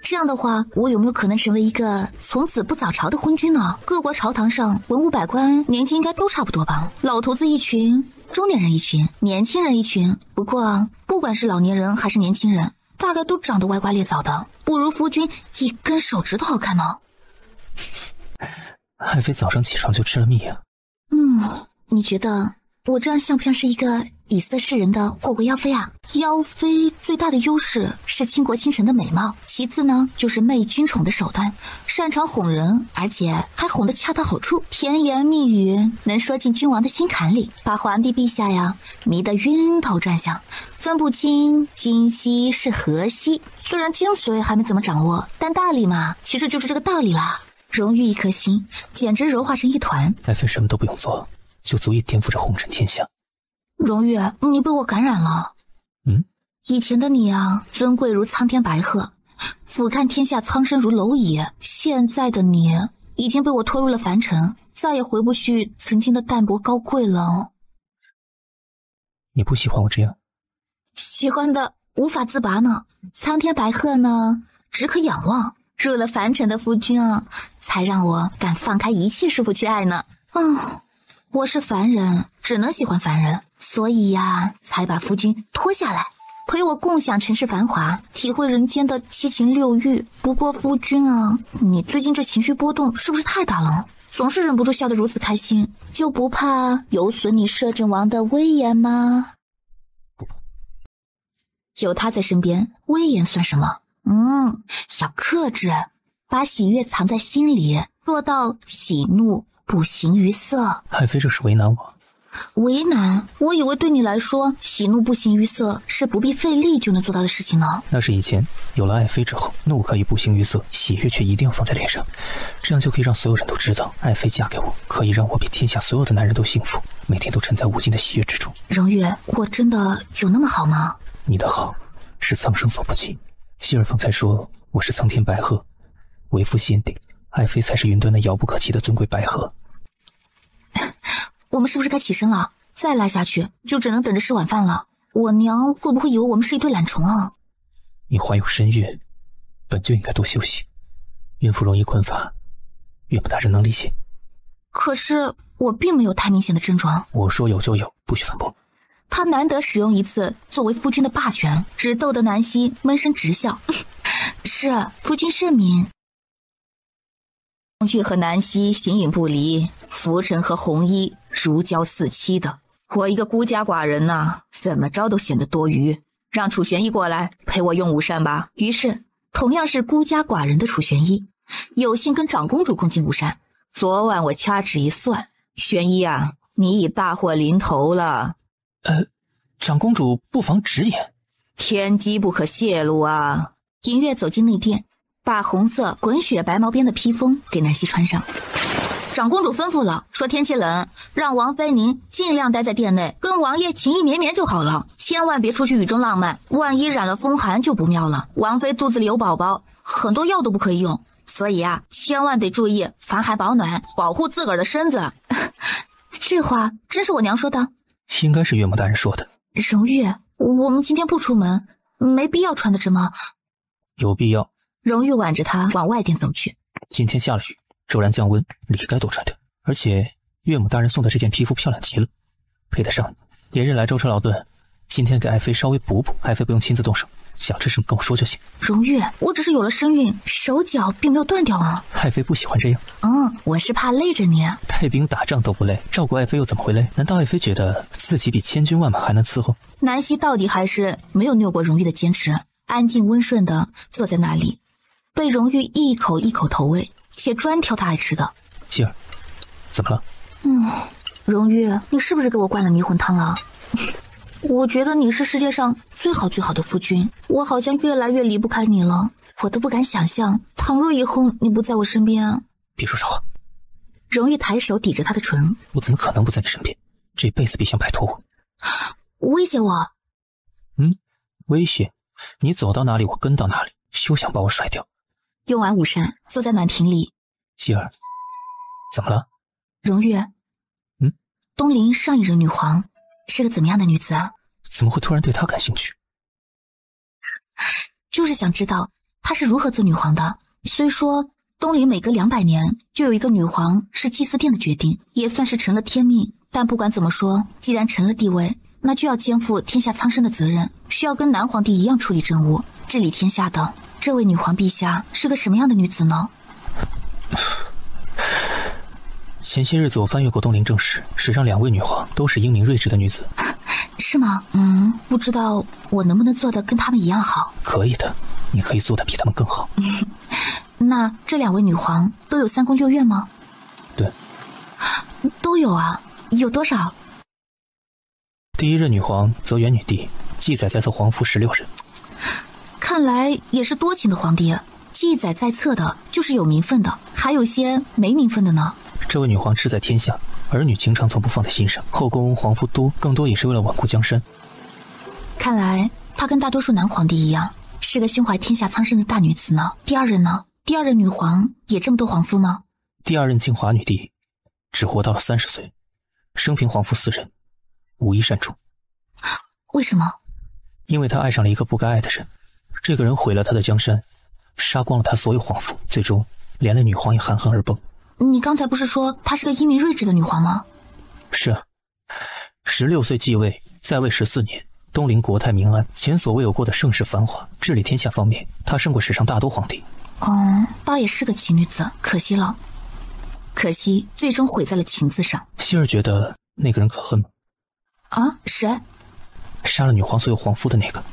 [SPEAKER 1] 这样的话，我有没有可能成为一个从此不早朝的昏君呢？各国朝堂上文武百官年纪应该都差不多吧？老头子一群，中年人一群，年轻人一群。不过不管是老年人还是年轻人，大概都长得歪瓜裂枣的，不如夫君一根手指头好看呢。
[SPEAKER 2] 爱妃早上起床就吃了蜜啊。
[SPEAKER 1] 你觉得我这样像不像是一个
[SPEAKER 3] 以色示人的祸国妖妃啊。妖妃最大的优势是倾国倾城的美貌，其次呢就是媚君宠的手段，擅长哄人，而且还哄得恰到好处，甜言蜜语能说进君王的心坎里，把皇帝陛下呀迷得晕头转向，分不清今夕是何夕。虽然精髓还没怎么掌握，但道理嘛，其实就是这个道理啦。荣誉一颗心，简直柔化成一团。
[SPEAKER 4] 爱妃什么都不用做，就足以颠覆这红尘天下。
[SPEAKER 3] 荣誉，你被我感染了。以前的你啊，尊贵如苍天白鹤，俯瞰天下苍生如蝼蚁。现在的你已经被我拖入了凡尘，再也回不去曾经的淡泊高贵了。
[SPEAKER 4] 你不喜欢我这样？
[SPEAKER 3] 喜欢的无法自拔呢。苍天白鹤呢，只可仰望。入了凡尘的夫君啊，才让我敢放开一切束缚去爱呢。我是凡人，只能喜欢凡人，所以呀，才把夫君拖下来，陪我共享尘世繁华，体会人间的七情六欲。不过夫君啊，你最近这情绪波动是不是太大了？总是忍不住笑得如此开心，就不怕有损你摄政王的威严吗？
[SPEAKER 4] 不怕。
[SPEAKER 3] 有他在身边，威严算什么？要克制，把喜悦藏在心里，做到喜怒不形于色。
[SPEAKER 4] 爱妃这是为难我。
[SPEAKER 3] 为难？我以为对你来说，喜怒不形于色是不必费力就能做到的事情呢。
[SPEAKER 4] 那是以前，有了爱妃之后，怒可以不形于色，喜悦却一定要放在脸上，这样就可以让所有人都知道，爱妃嫁给我，可以让我比天下所有的男人都幸福，每天都沉在无尽的喜悦之中。
[SPEAKER 3] 荣誉，我真的有那么好吗？
[SPEAKER 4] 你的好是苍生所不及。希尔方才说我是苍天白鹤，为夫心底，爱妃才是云端那遥不可及的尊贵白鹤。
[SPEAKER 3] 我们是不是该起身了？再赖下去就只能等着吃晚饭了。我娘会不会以为我们是一对懒虫啊？
[SPEAKER 4] 你怀有身孕，本就应该多休息。孕妇容易困乏，岳母大人能理解。
[SPEAKER 3] 可是我并没有太明显的症状。
[SPEAKER 4] 我说有就有，不许反驳。
[SPEAKER 3] 他难得使用一次作为夫君的霸权，只逗得南希闷声直笑。是，夫君圣明。玉和南希形影不离，浮尘和红衣如胶似漆的。我一个孤家寡人呐，怎么着都显得多余。让楚玄义过来陪我用午膳吧。于是，同样是孤家寡人的楚玄义，有幸跟长公主共进午膳。昨晚我掐指一算，玄义啊，你已大祸临头了。
[SPEAKER 4] 长公主不妨直言。
[SPEAKER 3] 天机不可泄露啊！银月走进内殿，把红色滚雪白毛边的披风给南希穿上。长公主吩咐了，说天气冷，让王妃您尽量待在殿内，跟王爷情意绵绵就好了，千万别出去雨中浪漫，万一染了风寒就不妙了。王妃肚子里有宝宝，很多药都不可以用，所以啊，千万得注意防寒保暖，保护自个儿的身子。这话真是我娘说的？
[SPEAKER 4] 应该是岳母大人说的。
[SPEAKER 3] 荣誉，我们今天不出门，没必要穿得这么……
[SPEAKER 4] 有必要。
[SPEAKER 3] 荣誉挽着他往外殿走去。
[SPEAKER 4] 今天下了雨，骤然降温，理该多穿点。而且岳母大人送的这件皮肤漂亮极了，配得上你。连日来舟车劳顿，今天给爱妃稍微补补，爱妃不用亲自动手，想吃什么跟我说就行。
[SPEAKER 3] 荣誉，我只是有了身孕，手脚并没有断掉啊。
[SPEAKER 4] 爱妃不喜欢这样。
[SPEAKER 3] 我是怕累着你。
[SPEAKER 4] 带兵打仗都不累，照顾爱妃又怎么会累？难道爱妃觉得自己比千军万马还能伺候？
[SPEAKER 3] 南希到底还是没有拗过荣誉的坚持，安静温顺的坐在那里，被荣誉一口一口投喂，且专挑他爱吃的。
[SPEAKER 4] 希儿，怎么了？
[SPEAKER 3] 荣誉，你是不是给我灌了迷魂汤了？我觉得你是世界上最好最好的夫君，我好像越来越离不开你了。我都不敢想象，倘若以后你不在我身边……
[SPEAKER 4] 别说傻话。
[SPEAKER 3] 荣誉抬手抵着他的唇，
[SPEAKER 4] 我怎么可能不在你身边？这辈子必想摆脱我。
[SPEAKER 3] 威胁我？
[SPEAKER 4] 威胁？你走到哪里我跟到哪里，休想把我甩掉。
[SPEAKER 3] 用完午膳，坐在暖亭里。
[SPEAKER 4] 希儿，怎么了？
[SPEAKER 3] 荣誉，东陵上一任女皇是个怎么样的女子啊？
[SPEAKER 4] 怎么会突然对她感兴趣？
[SPEAKER 3] 就是想知道她是如何做女皇的。虽说东陵每隔200年就有一个女皇是祭祀殿的决定，也算是成了天命，但不管怎么说，既然成了帝位，那就要肩负天下苍生的责任，需要跟南皇帝一样处理政务，治理天下的。这位女皇陛下是个什么样的女子呢？前些日子我翻阅过东陵正史，史上2位女皇都是英明睿智的女子。是吗？不知道我能不能做得跟他们一样好。
[SPEAKER 4] 可以的，你可以做得比他们更好。
[SPEAKER 3] 那这2位女皇都有3宫6院吗？
[SPEAKER 4] 对，
[SPEAKER 3] 都有啊。有多少？
[SPEAKER 4] 第一任女皇泽元女帝，记载在册皇夫16人。
[SPEAKER 3] 看来也是多情的皇帝，记载在册的就是有名分的，还有些没名分的呢。
[SPEAKER 4] 这位女皇志在天下，儿女情长从不放在心上，后宫皇夫多，更多也是为了稳固江山。
[SPEAKER 3] 看来她跟大多数男皇帝一样，是个胸怀天下苍生的大女子呢。第二任呢？第二任女皇也这么多皇夫吗？
[SPEAKER 4] 第二任静华女帝只活到了30岁，生平皇夫4人，无一善终。
[SPEAKER 3] 为什么？
[SPEAKER 4] 因为她爱上了一个不该爱的人，这个人毁了她的江山，杀光了她所有皇夫，最终连累女皇也含恨而崩。
[SPEAKER 3] 你刚才不是说她是个英明睿智的女皇吗？
[SPEAKER 4] 是啊，16岁继位，在位14年，东陵国泰民安，前所未有过的盛世繁华。治理天下方面，她胜过史上大多皇帝。
[SPEAKER 3] 倒也是个奇女子，可惜了。可惜最终毁在了情字上。
[SPEAKER 4] 希儿觉得那个人可恨吗？
[SPEAKER 3] 谁？
[SPEAKER 4] 杀了女皇所有皇夫的那个。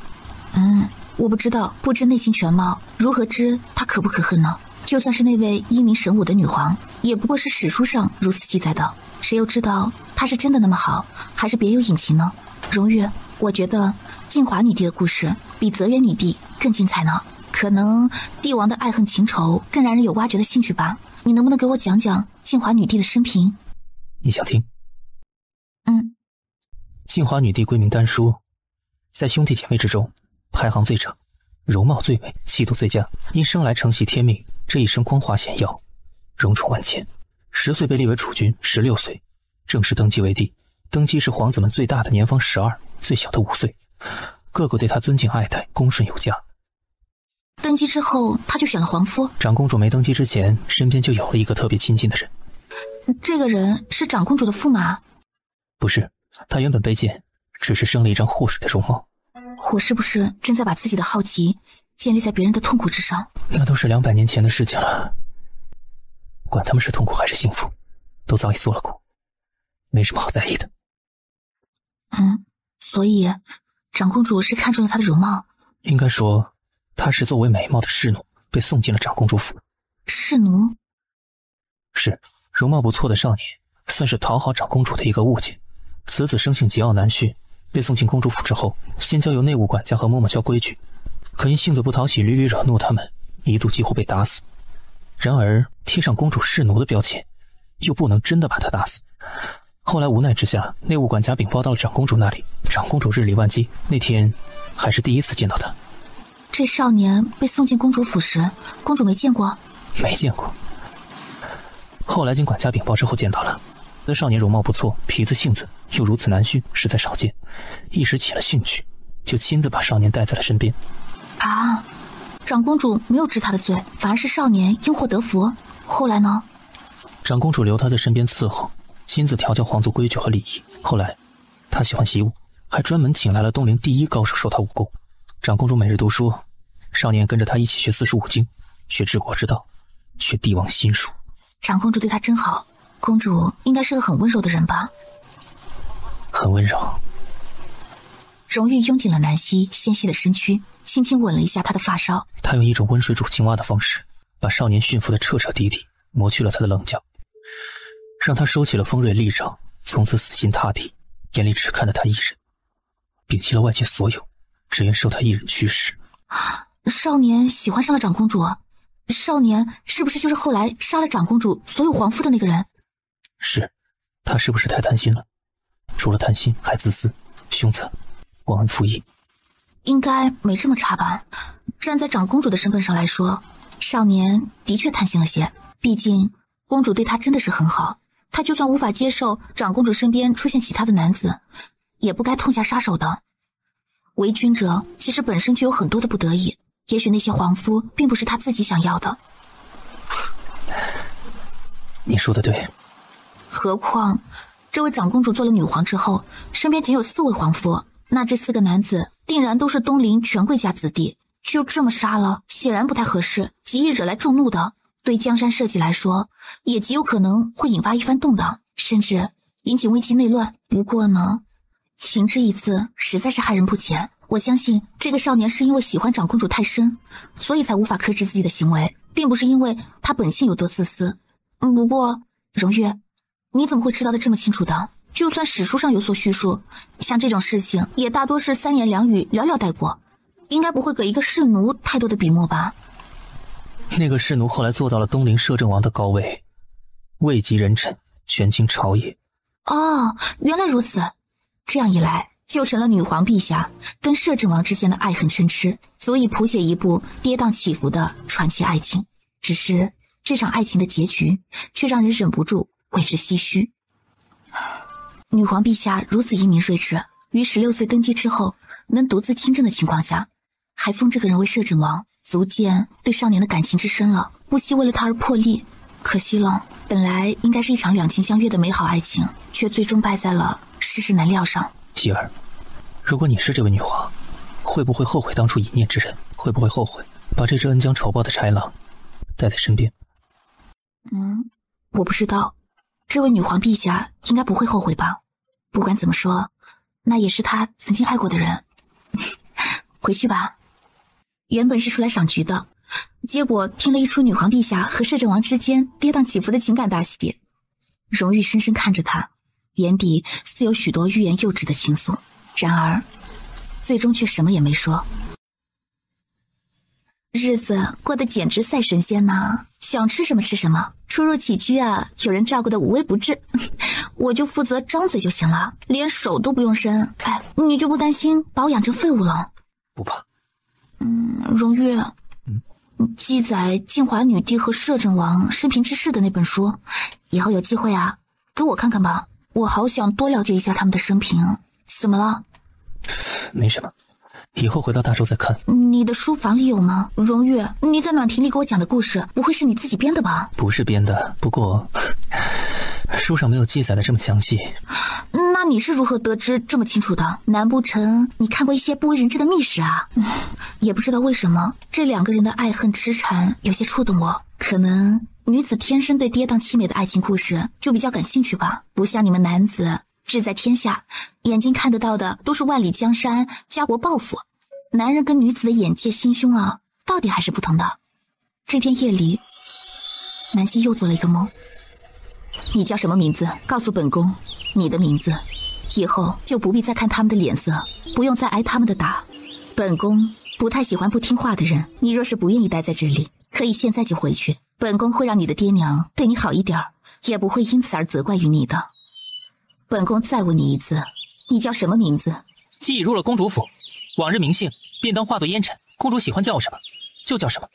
[SPEAKER 3] 我不知道，不知内情全貌，如何知他可不可恨呢？就算是那位英明神武的女皇，也不过是史书上如此记载的，谁又知道她是真的那么好，还是别有隐情呢？荣玉，我觉得静华女帝的故事比泽元女帝更精彩呢。可能帝王的爱恨情仇更让人有挖掘的兴趣吧。你能不能给我讲讲静华女帝的生平？
[SPEAKER 4] 你想听？静华女帝闺名丹淑，在兄弟姐妹之中排行最长，容貌最美，气度最佳，因生来承袭天命，这一生光华显耀，荣宠万千。10岁被立为储君，16岁正式登基为帝。登基是皇子们最大的年方12，最小的5岁，个个对他尊敬爱戴，恭顺有加。
[SPEAKER 3] 登基之后他就选了皇夫？
[SPEAKER 4] 长公主没登基之前，身边就有了一个特别亲近的人。
[SPEAKER 3] 这个人是长公主的驸马？
[SPEAKER 4] 不是，他原本卑贱，只是生了一张祸水的容貌。
[SPEAKER 3] 我是不是正在把自己的好奇建立在别人的痛苦之上？
[SPEAKER 4] 那都是200年前的事情了，管他们是痛苦还是幸福，都早已做了过，没什么好在意的。
[SPEAKER 3] 所以长公主是看中了她的容貌？
[SPEAKER 4] 应该说她是作为美貌的侍奴被送进了长公主府。
[SPEAKER 3] 侍奴？
[SPEAKER 4] 是，容貌不错的少年，算是讨好长公主的一个物件。此子生性桀骜难驯，被送进公主府之后，先交由内务管家和嬷嬷教规矩，可因性子不讨喜，屡屡惹怒他们，一度几乎被打死。然而贴上公主侍奴的标签，又不能真的把她打死。后来无奈之下，内务管家禀报到了长公主那里，长公主日理万机，那天还是第一次见到她。
[SPEAKER 3] 这少年被送进公主府时，公主没见过？
[SPEAKER 4] 没见过。后来经管家禀报之后见到了。这少年容貌不错，痞子性子又如此难驯，实在少见，一时起了兴趣，就亲自把少年带在了身边。
[SPEAKER 3] 长公主没有治他的罪，反而是少年因祸得福。后来呢？
[SPEAKER 4] 长公主留他在身边伺候，亲自调教皇族规矩和礼仪。后来他喜欢习武，还专门请来了东陵第一高手授他武功。长公主每日读书，少年跟着他一起学45经，学治国之道，学帝王心术。
[SPEAKER 3] 长公主对他真好，公主应该是个很温柔的人吧？
[SPEAKER 4] 很温柔。
[SPEAKER 3] 荣玉拥紧了南希纤细的身躯，轻轻吻了一下她的发梢。
[SPEAKER 4] 他用一种温水煮青蛙的方式，把少年驯服得彻彻底底，磨去了他的棱角，让他收起了锋锐利刃，从此死心塌地，眼里只看着他一人，摒弃了外界所有，只愿受他一人驱使。
[SPEAKER 3] 少年喜欢上了长公主，少年是不是就是后来杀了长公主所有皇夫的那个人？
[SPEAKER 4] 是，他是不是太贪心了？除了贪心，还自私、凶残、忘恩负义。
[SPEAKER 3] 应该没这么差吧？站在长公主的身份上来说，少年的确贪心了些。毕竟公主对他真的是很好，他就算无法接受长公主身边出现其他的男子，也不该痛下杀手的。为君者其实本身就有很多的不得已，也许那些皇夫并不是他自己想要的。
[SPEAKER 4] 你说的对。
[SPEAKER 3] 何况这位长公主做了女皇之后，身边仅有4位皇夫，那这4个男子定然都是东陵权贵家子弟，就这么杀了，显然不太合适，极易惹来众怒的。对江山社稷来说，也极有可能会引发一番动荡，甚至引起危机内乱。不过呢，情之一字实在是害人不浅。我相信这个少年是因为喜欢长公主太深，所以才无法克制自己的行为，并不是因为他本性有多自私。不过，荣月，你怎么会知道的这么清楚的？就算史书上有所叙述，像这种事情也大多是3言2语寥寥带过，应该不会给一个侍奴太多的笔墨吧？
[SPEAKER 4] 那个侍奴后来做到了东陵摄政王的高位，位极人臣，权倾朝野。
[SPEAKER 3] 哦，原来如此。这样一来，就成了女皇陛下跟摄政王之间的爱恨嗔痴，足以谱写一部跌宕起伏的传奇爱情。只是这场爱情的结局，却让人忍不住为之唏嘘。女皇陛下如此英明睿智，于16岁登基之后，能独自亲政的情况下，还封这个人为摄政王，足见对少年的感情之深了，不惜为了他而破例。可惜了，本来应该是一场两情相悦的美好爱情，却最终败在了世事难料上。
[SPEAKER 4] 希儿，如果你是这位女皇，会不会后悔当初一念之仁？会不会后悔把这只恩将仇报的豺狼带在身边？
[SPEAKER 3] 我不知道，这位女皇陛下应该不会后悔吧。不管怎么说，那也是她曾经爱过的人。回去吧。原本是出来赏菊的，结果听了一出女皇陛下和摄政王之间跌宕起伏的情感大戏。荣誉深深看着他，眼底似有许多欲言又止的情愫，然而最终却什么也没说。日子过得简直赛神仙呐，想吃什么吃什么，出入起居啊，有人照顾的无微不至。我就负责张嘴就行了，连手都不用伸。哎，你就不担心把我养成废物了？
[SPEAKER 4] 不怕。
[SPEAKER 3] 荣誉，记载晋华女帝和摄政王生平之事的那本书，以后有机会啊，给我看看吧，我好想多了解一下他们的生平。怎么了？
[SPEAKER 4] 没什么，以后回到大周再看。
[SPEAKER 3] 你的书房里有吗？荣誉，你在暖亭里给我讲的故事，不会是你自己编的吧？
[SPEAKER 4] 不是编的，不过书上没有记载的这么详细。
[SPEAKER 3] 那你是如何得知这么清楚的？难不成你看过一些不为人知的秘史啊？也不知道为什么，这2个人的爱恨痴缠有些触动我。可能女子天生对跌宕凄美的爱情故事就比较感兴趣吧，不像你们男子志在天下，眼睛看得到的都是万里江山、家国抱负。男人跟女子的眼界心胸啊，到底还是不同的。这天夜里，南希又做了一个梦。你叫什么名字？告诉本宫你的名字，以后就不必再看他们的脸色，不用再挨他们的打。本宫不太喜欢不听话的人，你若是不愿意待在这里，可以现在就回去，本宫会让你的爹娘对你好一点，也不会因此而责怪于你的。本宫再问你一次，你叫什么名字？
[SPEAKER 2] 既已入了公主府，往日名姓便当化作烟尘，公主喜欢叫我什么就叫什么。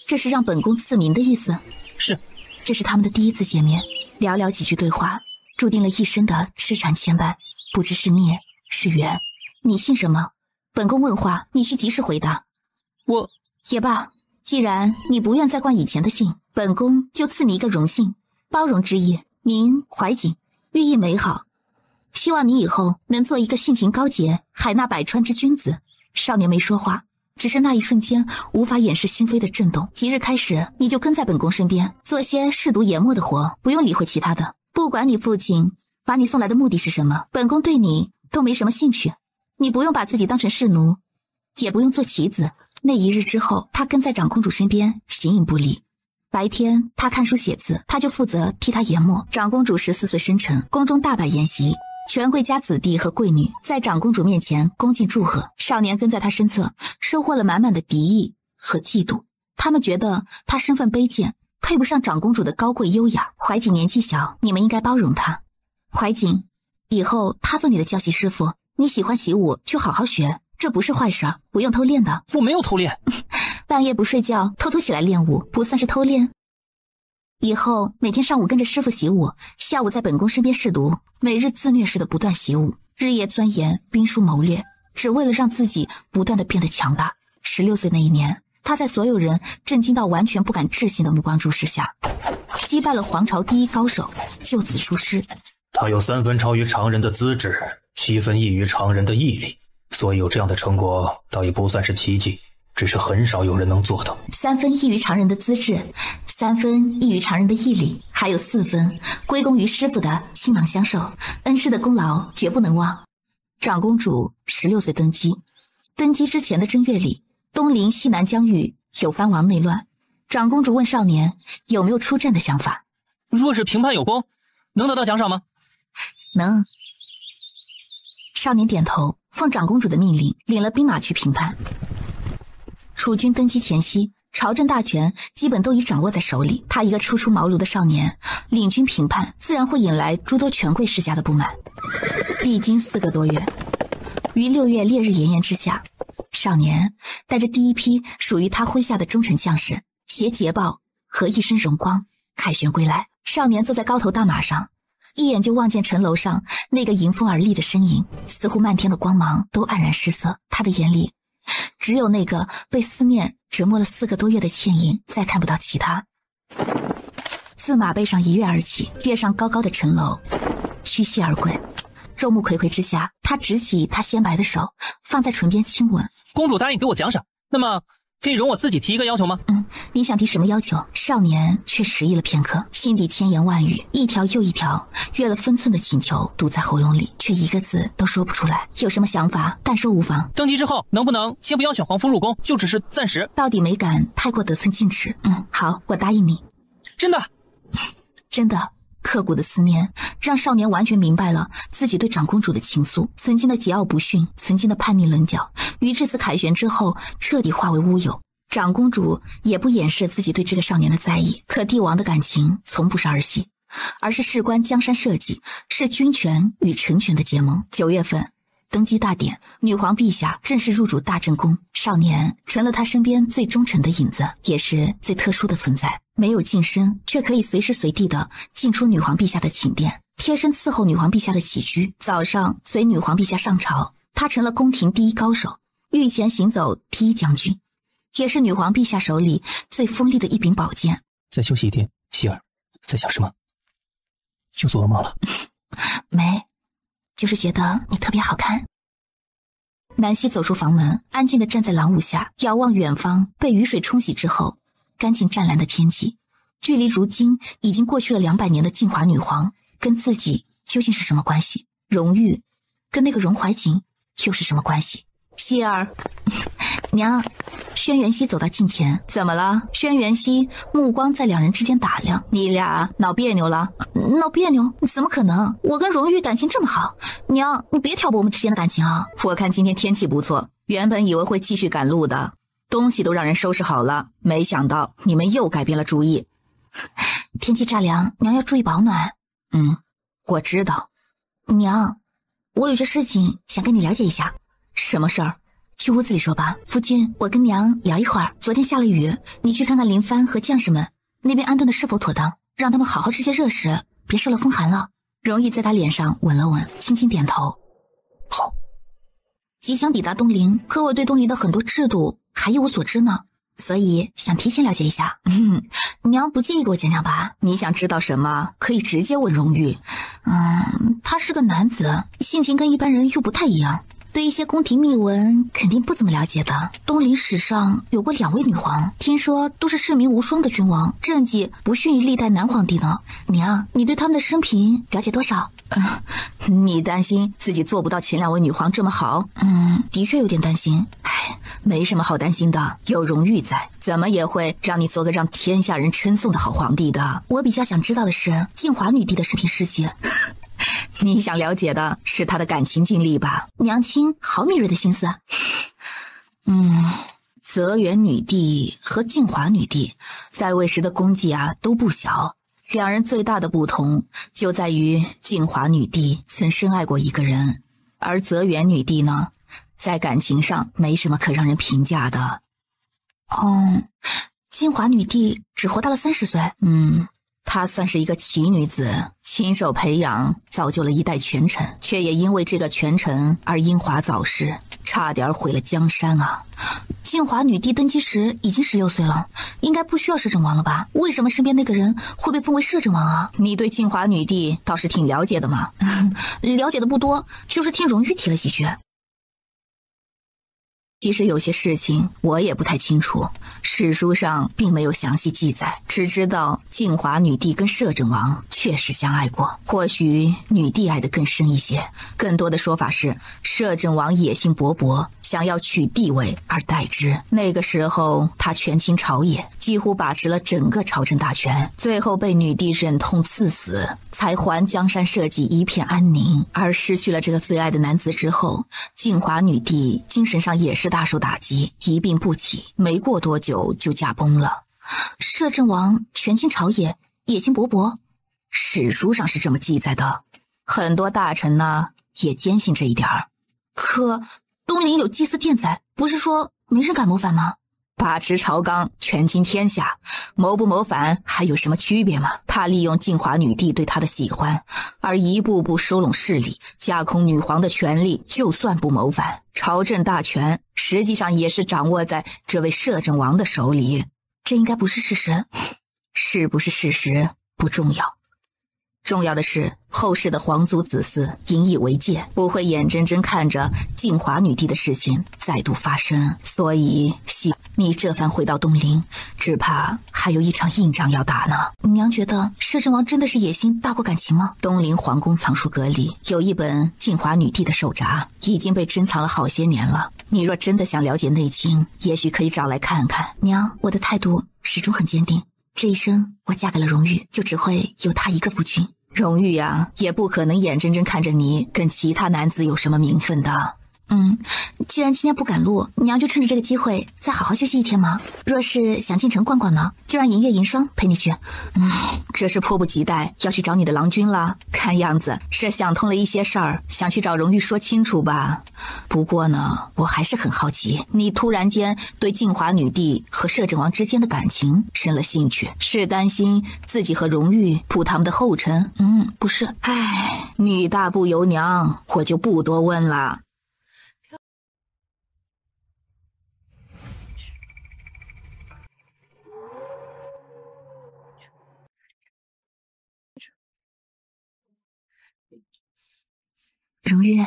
[SPEAKER 3] 这是让本宫赐名的意思？
[SPEAKER 2] 是。
[SPEAKER 3] 这是他们的第一次见面，寥寥几句对话，注定了一生的痴缠牵绊，不知是孽是缘。你姓什么？本宫问话，你需及时回答。
[SPEAKER 2] 我
[SPEAKER 3] 也罢，既然你不愿再冠以前的姓，本宫就赐你一个荣姓，包容之意，名怀瑾，寓意美好。希望你以后能做一个性情高洁、海纳百川之君子。少年没说话，只是那一瞬间无法掩饰心扉的震动。即日开始，你就跟在本宫身边，做些舐犊研墨的活，不用理会其他的。不管你父亲把你送来的目的是什么，本宫对你都没什么兴趣。你不用把自己当成侍奴，也不用做棋子。那一日之后，他跟在长公主身边，形影不离。白天他看书写字，他就负责替他研墨。长公主14岁生辰，宫中大摆宴席，权贵家子弟和贵女在长公主面前恭敬祝贺。少年跟在他身侧，收获了满满的敌意和嫉妒。他们觉得他身份卑贱，配不上长公主的高贵优雅。怀瑾年纪小，你们应该包容他。怀瑾，以后他做你的教习师傅，你喜欢习武就好好学，这不是坏事，不用偷练的。
[SPEAKER 2] 我没有偷练。
[SPEAKER 3] 半夜不睡觉偷偷起来练武，不算是偷练。以后每天上午跟着师傅习武，下午在本宫身边试读，每日自虐似的不断习武，日夜钻研兵书谋略，只为了让自己不断的变得强大。16岁那一年，他在所有人震惊到完全不敢置信的目光注视下，击败了皇朝第一高手，就此出师。
[SPEAKER 9] 他有3分超于常人的资质，7分异于常人的毅力，所以有这样的成果倒也不算是奇迹。
[SPEAKER 4] 只是很少有人能做到。
[SPEAKER 3] 3分异于常人的资质，3分异于常人的毅力，还有4分归功于师傅的倾囊相授，恩师的功劳绝不能忘。长公主16岁登基，登基之前的正月里，东邻西南疆域有藩王内乱，长公主问少年有没有出战的想法。
[SPEAKER 2] 若是评判有功，能得到奖赏吗？
[SPEAKER 3] 能。少年点头，奉长公主的命令，领了兵马去评判。楚军登基前夕，朝政大权基本都已掌握在手里，他一个初出茅庐的少年领军评判，自然会引来诸多权贵世家的不满。历经4个多月，于6月烈日炎炎之下，少年带着第一批属于他麾下的忠臣将士，携捷报和一身荣光凯旋归来。少年坐在高头大马上，一眼就望见城楼上那个迎风而立的身影，似乎漫天的光芒都黯然失色，他的眼里只有那个被思念折磨了4个多月的倩影，再看不到其他。自马背上一跃而起，跃上高高的城楼，屈膝而跪。众目睽睽之下，他执起他纤白的手，放在唇边亲吻。
[SPEAKER 2] 公主答应给我奖赏，那么可以容我自己提一个要求吗？
[SPEAKER 3] 你想提什么要求？少年却迟疑了片刻，心底千言万语，一条又一条越了分寸的请求堵在喉咙里，却一个字都说不出来。有什么想法但说无妨。
[SPEAKER 2] 登基之后能不能先不要选皇夫入宫，就只是暂时？
[SPEAKER 3] 到底没敢太过得寸进尺。好，我答应你。
[SPEAKER 2] 真的？
[SPEAKER 3] 真的。刻骨的思念让少年完全明白了自己对长公主的情愫，曾经的桀骜不驯，曾经的叛逆棱角，于这次凯旋之后彻底化为乌有。长公主也不掩饰自己对这个少年的在意，可帝王的感情从不是儿戏，而是事关江山社稷，是君权与臣权的结盟。9月份登基大典，女皇陛下正式入主大正宫，少年成了她身边最忠诚的影子，也是最特殊的存在。没有晋升，却可以随时随地的进出女皇陛下的寝殿，贴身伺候女皇陛下的起居。早上随女皇陛下上朝，他成了宫廷第一高手，御前行走第一将军，也是女皇陛下手里最锋利的一柄宝剑。
[SPEAKER 4] 再休息一天，希儿，在想什么？又做噩梦了？
[SPEAKER 3] 没，就是觉得你特别好看。南希走出房门，安静地站在廊屋下，遥望远方被雨水冲洗之后干净湛蓝的天际。距离如今已经过去了200年的静华女皇，跟自己究竟是什么关系？荣玉跟那个荣怀瑾又是什么关系？希儿，娘。轩辕熙走到近前，怎么了？轩辕熙目光在2人之间打量，你俩闹别扭了？闹别扭？怎么可能？我跟荣玉感情这么好，娘，你别挑拨我们之间的感情啊！我看今天天气不错，原本以为会继续赶路的，东西都让人收拾好了，没想到你们又改变了主意。天气乍凉，娘要注意保暖。我知道。娘，我有些事情想跟你了解一下。什么事儿？去屋子里说吧。夫君，我跟娘聊一会儿。昨天下了雨，你去看看林帆和将士们那边安顿的是否妥当，让他们好好吃些热食，别受了风寒了。荣毅在他脸上吻了吻，轻轻点头。
[SPEAKER 4] 好。
[SPEAKER 3] 即将抵达东陵，可我对东陵的很多制度还一无所知呢，所以想提前了解一下。娘不介意给我讲讲吧？你想知道什么，可以直接问荣玉。他是个男子，性情跟一般人又不太一样，对一些宫廷秘闻肯定不怎么了解的。东陵史上有过2位女皇，听说都是世名无双的君王，政绩不逊于历代男皇帝呢。娘，你对他们的生平了解多少？你担心自己做不到前2位女皇这么好？的确有点担心。没什么好担心的，有荣誉在，怎么也会让你做个让天下人称颂的好皇帝的。我比较想知道的是静华女帝的生平事迹。你想了解的是她的感情经历吧？娘亲好敏锐的心思。泽元女帝和静华女帝在位时的功绩都不小，2人最大的不同就在于静华女帝曾深爱过一个人，而泽元女帝呢，在感情上没什么可让人评价的。静华女帝只活到了30岁。她算是一个奇女子，亲手培养造就了一代权臣，却也因为这个权臣而因华早逝，差点毁了江山啊。静华女帝登基时已经16岁了，应该不需要摄政王了吧？为什么身边那个人会被封为摄政王啊？你对静华女帝倒是挺了解的嘛。了解的不多，就是听荣誉提了几句。其实有些事情我也不太清楚，史书上并没有详细记载，只知道静华女帝跟摄政王确实相爱过，或许女帝爱得更深一些。更多的说法是摄政王野心勃勃，想要取帝位而代之。那个时候他权倾朝野，几乎把持了整个朝政大权，最后被女帝忍痛赐死，才还江山社稷一片安宁。而失去了这个最爱的男子之后，静华女帝精神上也是大受打击，一病不起，没过多久就驾崩了。摄政王权倾朝野，野心勃勃，史书上是这么记载的，很多大臣呢也坚信这一点儿。可东陵有祭祀殿在，不是说没人敢谋反吗？把持朝纲，权倾天下，谋不谋反还有什么区别吗？他利用静华女帝对他的喜欢，而一步步收拢势力，架空女皇的权力，就算不谋反，朝政大权实际上也是掌握在这位摄政王的手里。这应该不是事实，是不是事实不重要，重要的是后世的皇族子嗣引以为戒，不会眼睁睁看着静华女帝的事情再度发生。所以你这番回到东陵，只怕还有一场硬仗要打呢。娘觉得摄政王真的是野心大过感情吗？东陵皇宫藏书阁里有一本静华女帝的手札，已经被珍藏了好些年了。你若真的想了解内情，也许可以找来看看。娘，我的态度始终很坚定，这一生我嫁给了荣玉，就只会有他一个夫君。荣玉呀，也不可能眼睁睁看着你跟其他男子有什么名分的。既然今天不赶路，娘就趁着这个机会再好好休息一天嘛。若是想进城逛逛呢，就让银月银霜陪你去。这是迫不及待要去找你的郎君了，看样子是想通了一些事儿，想去找荣玉说清楚吧。不过呢，我还是很好奇，你突然间对静华女帝和摄政王之间的感情生了兴趣，是担心自己和荣玉步他们的后尘？不是。女大不由娘，我就不多问了。荣玉，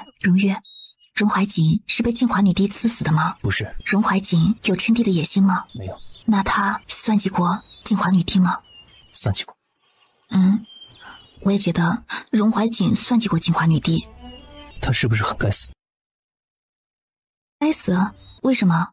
[SPEAKER 3] 荣怀瑾是被静华女帝赐死的吗？
[SPEAKER 4] 不是。
[SPEAKER 3] 荣怀瑾有称帝的野心吗？
[SPEAKER 4] 没有。
[SPEAKER 3] 那他算计过静华女帝吗？
[SPEAKER 4] 算计过。
[SPEAKER 3] 我也觉得荣怀瑾算计过静华女帝。
[SPEAKER 4] 他是不是很该死？
[SPEAKER 3] 该死？为什么？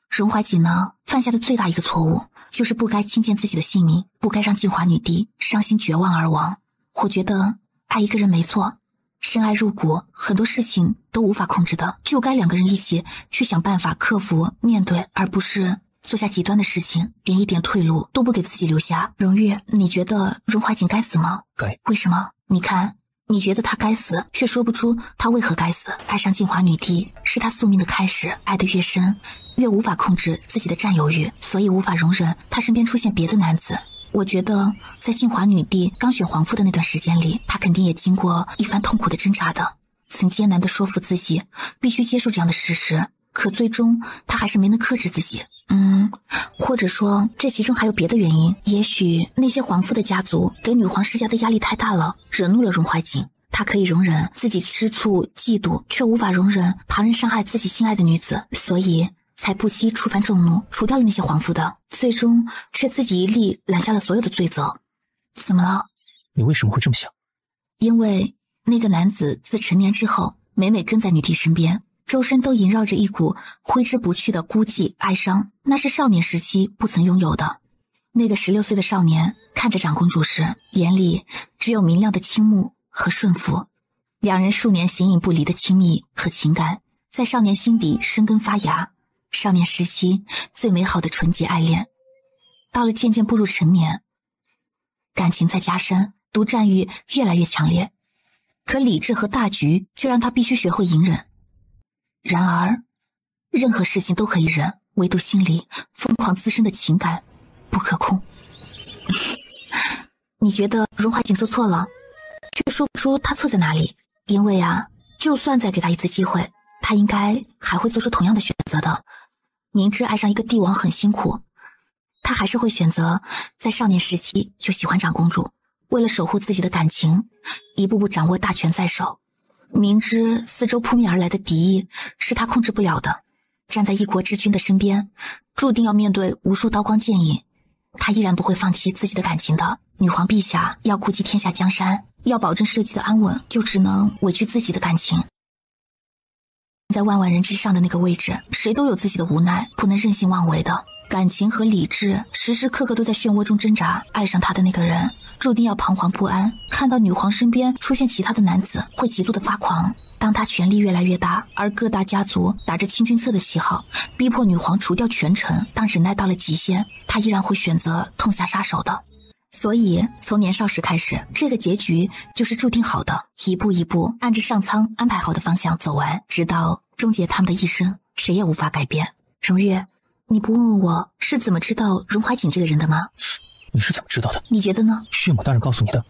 [SPEAKER 3] 荣怀瑾呢，犯下的最大一个错误就是不该轻贱自己的性命，不该让静华女帝伤心绝望而亡。我觉得爱一个人没错，深爱入骨，很多事情都无法控制的，就该两个人一起去想办法克服面对，而不是做下极端的事情，连一点退路都不给自己留下。荣玉，你觉得荣怀瑾该死吗？
[SPEAKER 4] 该。
[SPEAKER 3] 为什么？你看，你觉得他该死，却说不出他为何该死。爱上静华女帝是他宿命的开始，爱得越深，越无法控制自己的占有欲，所以无法容忍他身边出现别的男子。我觉得在静华女帝刚选皇父的那段时间里，她肯定也经过一番痛苦的挣扎的，曾艰难地说服自己必须接受这样的事实，可最终她还是没能克制自己。或者说这其中还有别的原因，也许那些皇父的家族给女皇施加的压力太大了，惹怒了荣怀瑾。她可以容忍自己吃醋嫉妒，却无法容忍旁人伤害自己心爱的女子，所以才不惜触犯众怒，除掉了那些皇父的，最终却自己一力揽下了所有的罪责。怎么了？
[SPEAKER 4] 你为什么会这么想？
[SPEAKER 3] 因为那个男子自成年之后，每每跟在女帝身边，周身都萦绕着一股挥之不去的孤寂哀伤，那是少年时期不曾拥有的。那个16岁的少年看着长公主时，眼里只有明亮的倾慕和顺服，两人数年形影不离的亲密和情感，在少年心底生根发芽。少年时期最美好的纯洁爱恋，到了渐渐步入成年，感情在加深，独占欲越来越强烈，可理智和大局却让他必须学会隐忍。然而任何事情都可以忍，唯独心里疯狂滋生的情感不可控。你觉得荣怀瑾做错了，却说不出他错在哪里，因为就算再给他一次机会，他应该还会做出同样的选择的。明知爱上一个帝王很辛苦，他还是会选择在少年时期就喜欢长公主，为了守护自己的感情，一步步掌握大权在手。明知四周扑面而来的敌意是他控制不了的，站在一国之君的身边，注定要面对无数刀光剑影，他依然不会放弃自己的感情的。女皇陛下要顾及天下江山，要保证社稷的安稳，就只能委屈自己的感情。在万万人之上的那个位置，谁都有自己的无奈，不能任性妄为的。感情和理智时时刻刻都在漩涡中挣扎，爱上他的那个人注定要彷徨不安，看到女皇身边出现其他的男子会极度的发狂。当他权力越来越大，而各大家族打着清君侧的旗号逼迫女皇除掉权臣，当忍耐到了极限，他依然会选择痛下杀手的。所以从年少时开始，这个结局就是注定好的，一步一步按着上苍安排好的方向走完，直到终结他们的一生，谁也无法改变。荣月，你不问问我是怎么知道荣怀瑾这个人的吗？
[SPEAKER 4] 你是怎么知道的？
[SPEAKER 3] 你觉得呢？
[SPEAKER 4] 血母大人告诉你的？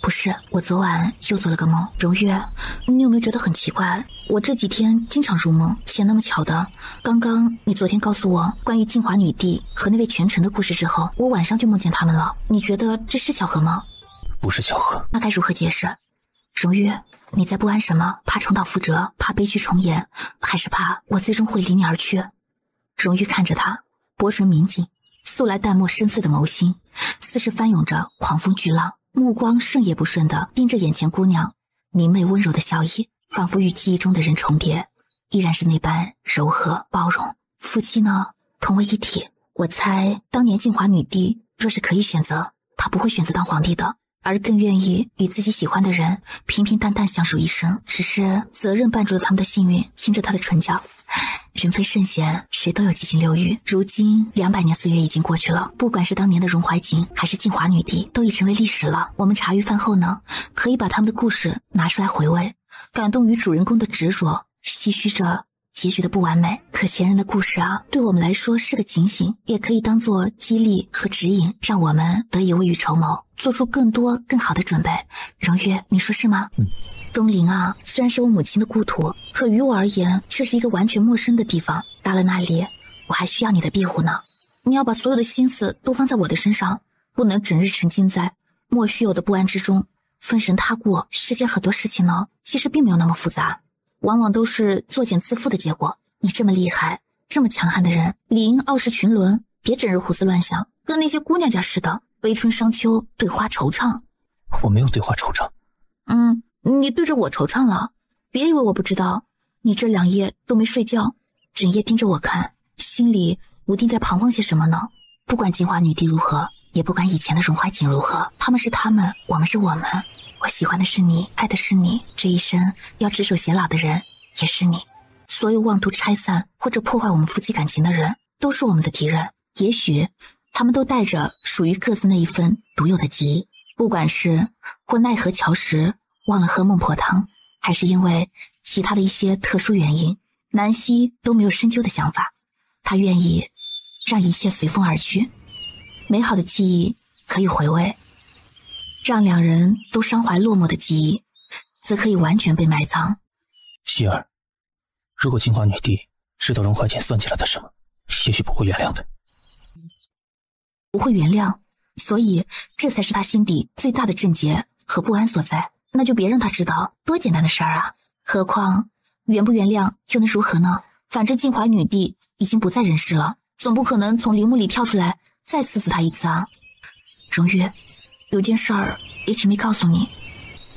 [SPEAKER 3] 不是，我昨晚又做了个梦。荣月，你有没有觉得很奇怪？我这几天经常入梦，且那么巧的，刚刚你昨天告诉我关于静华女帝和那位权臣的故事之后，我晚上就梦见他们了。你觉得这是巧合吗？
[SPEAKER 4] 不是巧合。
[SPEAKER 3] 那该如何解释？荣月，你在不安什么？怕重蹈覆辙，怕悲剧重演，还是怕我最终会离你而去？荣玉看着他，薄唇抿紧，素来淡漠深邃的眸心似是翻涌着狂风巨浪，目光顺也不顺地盯着眼前姑娘，明媚温柔的笑意仿佛与记忆中的人重叠，依然是那般柔和包容。夫妻呢，同为一体。我猜当年静华女帝若是可以选择，她不会选择当皇帝的，而更愿意与自己喜欢的人平平淡淡相守一生。只是责任绊住了他们的幸运，亲着他的唇角。人非圣贤，谁都有七情六欲。如今200年岁月已经过去了，不管是当年的荣怀瑾还是静华女帝，都已成为历史了。我们茶余饭后呢，可以把他们的故事拿出来回味，感动于主人公的执着，唏嘘着结局的不完美。可前人的故事啊，对我们来说是个警醒，也可以当作激励和指引，让我们得以未雨绸缪，做出更多更好的准备。荣月，你说是吗？东陵啊，虽然是我母亲的故土，可于我而言却是一个完全陌生的地方。到了那里，我还需要你的庇护呢。你要把所有的心思都放在我的身上，不能整日沉浸在莫须有的不安之中，分神他过。世间很多事情呢，其实并没有那么复杂，往往都是作茧自缚的结果。你这么厉害，这么强悍的人，理应傲视群伦，别整日胡思乱想，跟那些姑娘家似的，悲春伤秋，对花惆怅。
[SPEAKER 4] 我没有对花惆怅。
[SPEAKER 3] 你对着我惆怅了，别以为我不知道。你这2夜都没睡觉，整夜盯着我看，心里无定在彷徨些什么呢？不管静华女帝如何，也不管以前的荣怀瑾如何，他们是他们，我们是我们。我喜欢的是你，爱的是你，这一生要执手偕老的人也是你。所有妄图拆散或者破坏我们夫妻感情的人，都是我们的敌人。也许他们都带着属于各自那一份独有的记忆，不管是或奈何桥时忘了喝孟婆汤，还是因为其他的一些特殊原因，南希都没有深究的想法。他愿意让一切随风而去，美好的记忆可以回味，让2人都伤怀落寞的记忆则可以完全被埋藏。
[SPEAKER 4] 希儿，如果静华女帝知道荣怀瑾算计了她什么，也许不会原谅的。
[SPEAKER 3] 不会原谅，所以这才是他心底最大的症结和不安所在。那就别让他知道，多简单的事儿啊！何况原不原谅又能如何呢？反正静华女帝已经不在人世了，总不可能从陵墓里跳出来再刺死他一次啊！荣月，有件事儿一直没告诉你。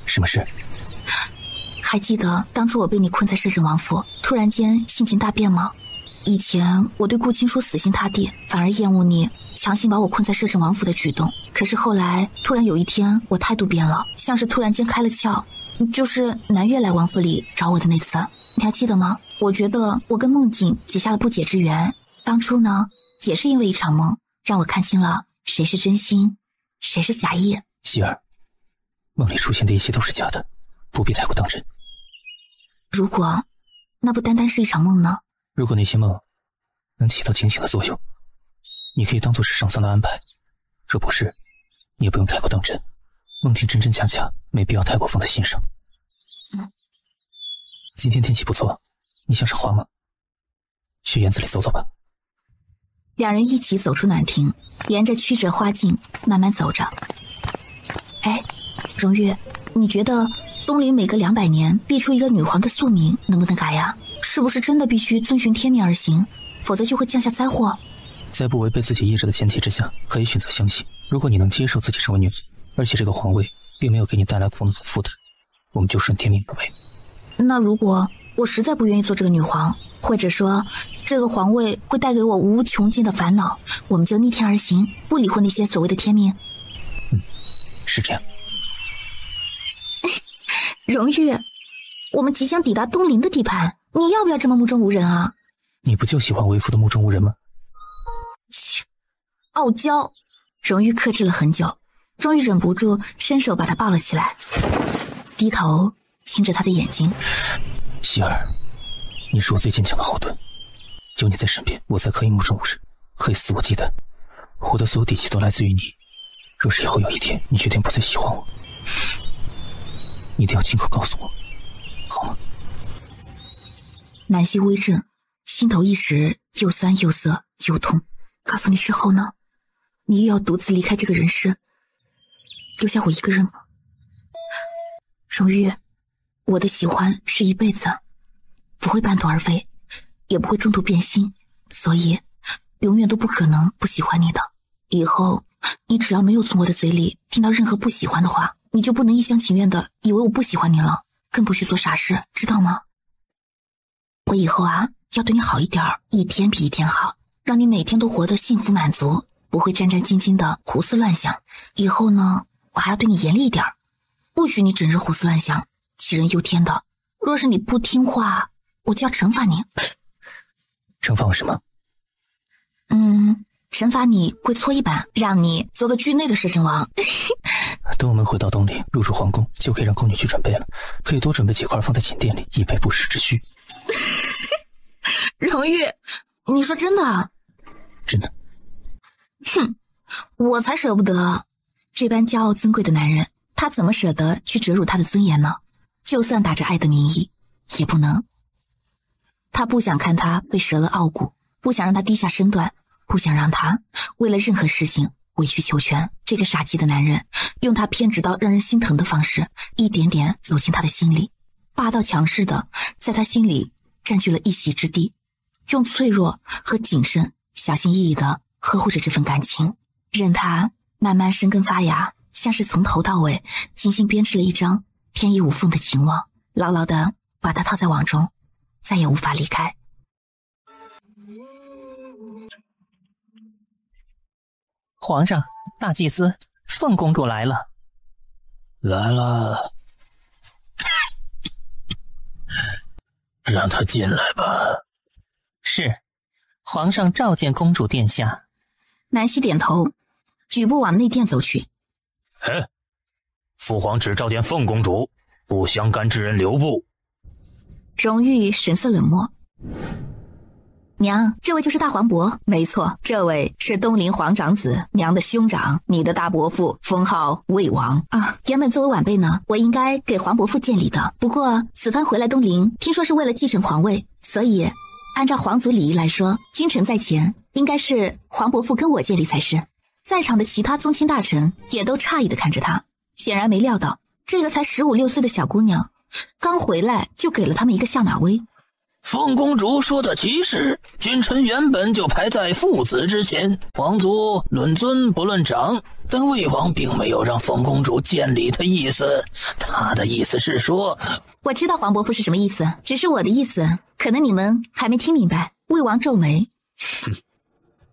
[SPEAKER 4] 什么事？
[SPEAKER 3] 还记得当初我被你困在摄政王府，突然间性情大变吗？以前我对顾青书死心塌地，反而厌恶你强行把我困在摄政王府的举动。可是后来突然有一天，我态度变了，像是突然间开了窍，就是南岳来王府里找我的那次，你还记得吗？我觉得我跟梦境结下了不解之缘，当初呢也是因为一场梦，让我看清了谁是真心，谁是假意。
[SPEAKER 4] 希儿，梦里出现的一切都是假的，不必太过当真。
[SPEAKER 3] 如果那不单单是一场梦呢？
[SPEAKER 4] 如果那些梦能起到警醒的作用，你可以当作是上苍的安排，若不是，你也不用太过当真。梦境真真假假，没必要太过放在心上。今天天气不错，你想赏花吗？去园子里走走吧。
[SPEAKER 3] 2人一起走出暖亭，沿着曲折花径慢慢走着。哎，荣月，你觉得东陵每隔200年必出一个女皇的宿命能不能改呀？是不是真的必须遵循天命而行，否则就会降下灾祸？
[SPEAKER 4] 在不违背自己意志的前提之下，可以选择相信。如果你能接受自己成为女子，而且这个皇位并没有给你带来苦恼和负担，我们就顺天命而为。
[SPEAKER 3] 那如果我实在不愿意做这个女皇，或者说这个皇位会带给我无穷尽的烦恼，我们就逆天而行，不理会那些所谓的天命。
[SPEAKER 4] 是这样。
[SPEAKER 3] 荣玉，我们即将抵达东陵的地盘，你要不要这么目中无人啊？
[SPEAKER 4] 你不就喜欢为父的目中无人吗？
[SPEAKER 3] 切，傲娇。荣玉克制了很久，终于忍不住伸手把他抱了起来，低头亲着他的眼睛。
[SPEAKER 4] 希儿，你是我最坚强的后盾，有你在身边，我才可以目中无人，可以肆无忌惮。我的所有底气都来自于你。若是以后有一天你决定不再喜欢我，你一定要亲口告诉我，好吗？
[SPEAKER 3] 南希微怔，心头一时又酸又涩又痛。告诉你之后呢，你又要独自离开这个人世，留下我一个人吗？荣玉，我的喜欢是一辈子，不会半途而废，也不会中途变心，所以永远都不可能不喜欢你的。以后你只要没有从我的嘴里听到任何不喜欢的话，你就不能一厢情愿的以为我不喜欢你了，更不许做傻事，知道吗？我以后啊，要对你好一点，一天比一天好，让你每天都活得幸福满足，不会战战兢兢的胡思乱想。以后呢，我还要对你严厉一点，不许你整日胡思乱想，杞人忧天的。若是你不听话，我就要惩罚你。
[SPEAKER 4] 惩罚我什么？
[SPEAKER 3] 惩罚你跪搓衣板，让你做个剧内的摄政王。
[SPEAKER 4] 等我们回到东陵，入住皇宫，就可以让宫女去准备了，可以多准备几块放在寝殿里，以备不时之需。
[SPEAKER 3] 荣玉，你说真的啊？
[SPEAKER 4] 真的。
[SPEAKER 3] 哼，我才舍不得。这般骄傲尊贵的男人，他怎么舍得去折辱他的尊严呢？就算打着爱的名义，也不能。他不想看他被折了傲骨，不想让他低下身段，不想让他为了任何事情委曲求全。这个傻气的男人用他偏执到让人心疼的方式，一点点走进他的心里，霸道强势的在他心里占据了一席之地，用脆弱和谨慎小心翼翼的呵护着这份感情，任他慢慢生根发芽，像是从头到尾精心编织了一张天衣无缝的情网，牢牢的把它套在网中，再也无法离开。
[SPEAKER 8] 皇上，大祭司凤公主来了。
[SPEAKER 9] 来了，让她进来吧。
[SPEAKER 8] 是，皇上召见公主殿下。
[SPEAKER 3] 南希点头，举步往内殿走去。
[SPEAKER 9] 父皇只召见凤公主，不相干之人留步。
[SPEAKER 3] 荣玉神色冷漠。娘，这位就是大皇伯。没错，这位是东陵皇长子，娘的兄长，你的大伯父，封号魏王啊。原本作为晚辈呢，我应该给皇伯父见礼的。不过此番回来东陵，听说是为了继承皇位，所以按照皇族礼仪来说，君臣在前，应该是皇伯父跟我见礼才是。在场的其他宗亲大臣也都诧异的看着他，显然没料到这个才15、16岁的小姑娘，刚回来就给了他们一个下马威。
[SPEAKER 9] 凤公主说的极是，君臣原本就排在父子之前，皇族论尊不论长，但魏王并没有让凤公主见礼的意思，他的意思是说……
[SPEAKER 3] 我知道皇伯父是什么意思，只是我的意思可能你们还没听明白。魏王皱眉，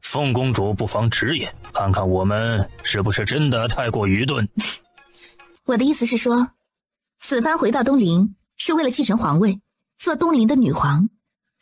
[SPEAKER 9] 凤公主不妨直言，看看我们是不是真的太过愚钝。
[SPEAKER 3] 我的意思是说，此番回到东陵是为了继承皇位，做东陵的女皇。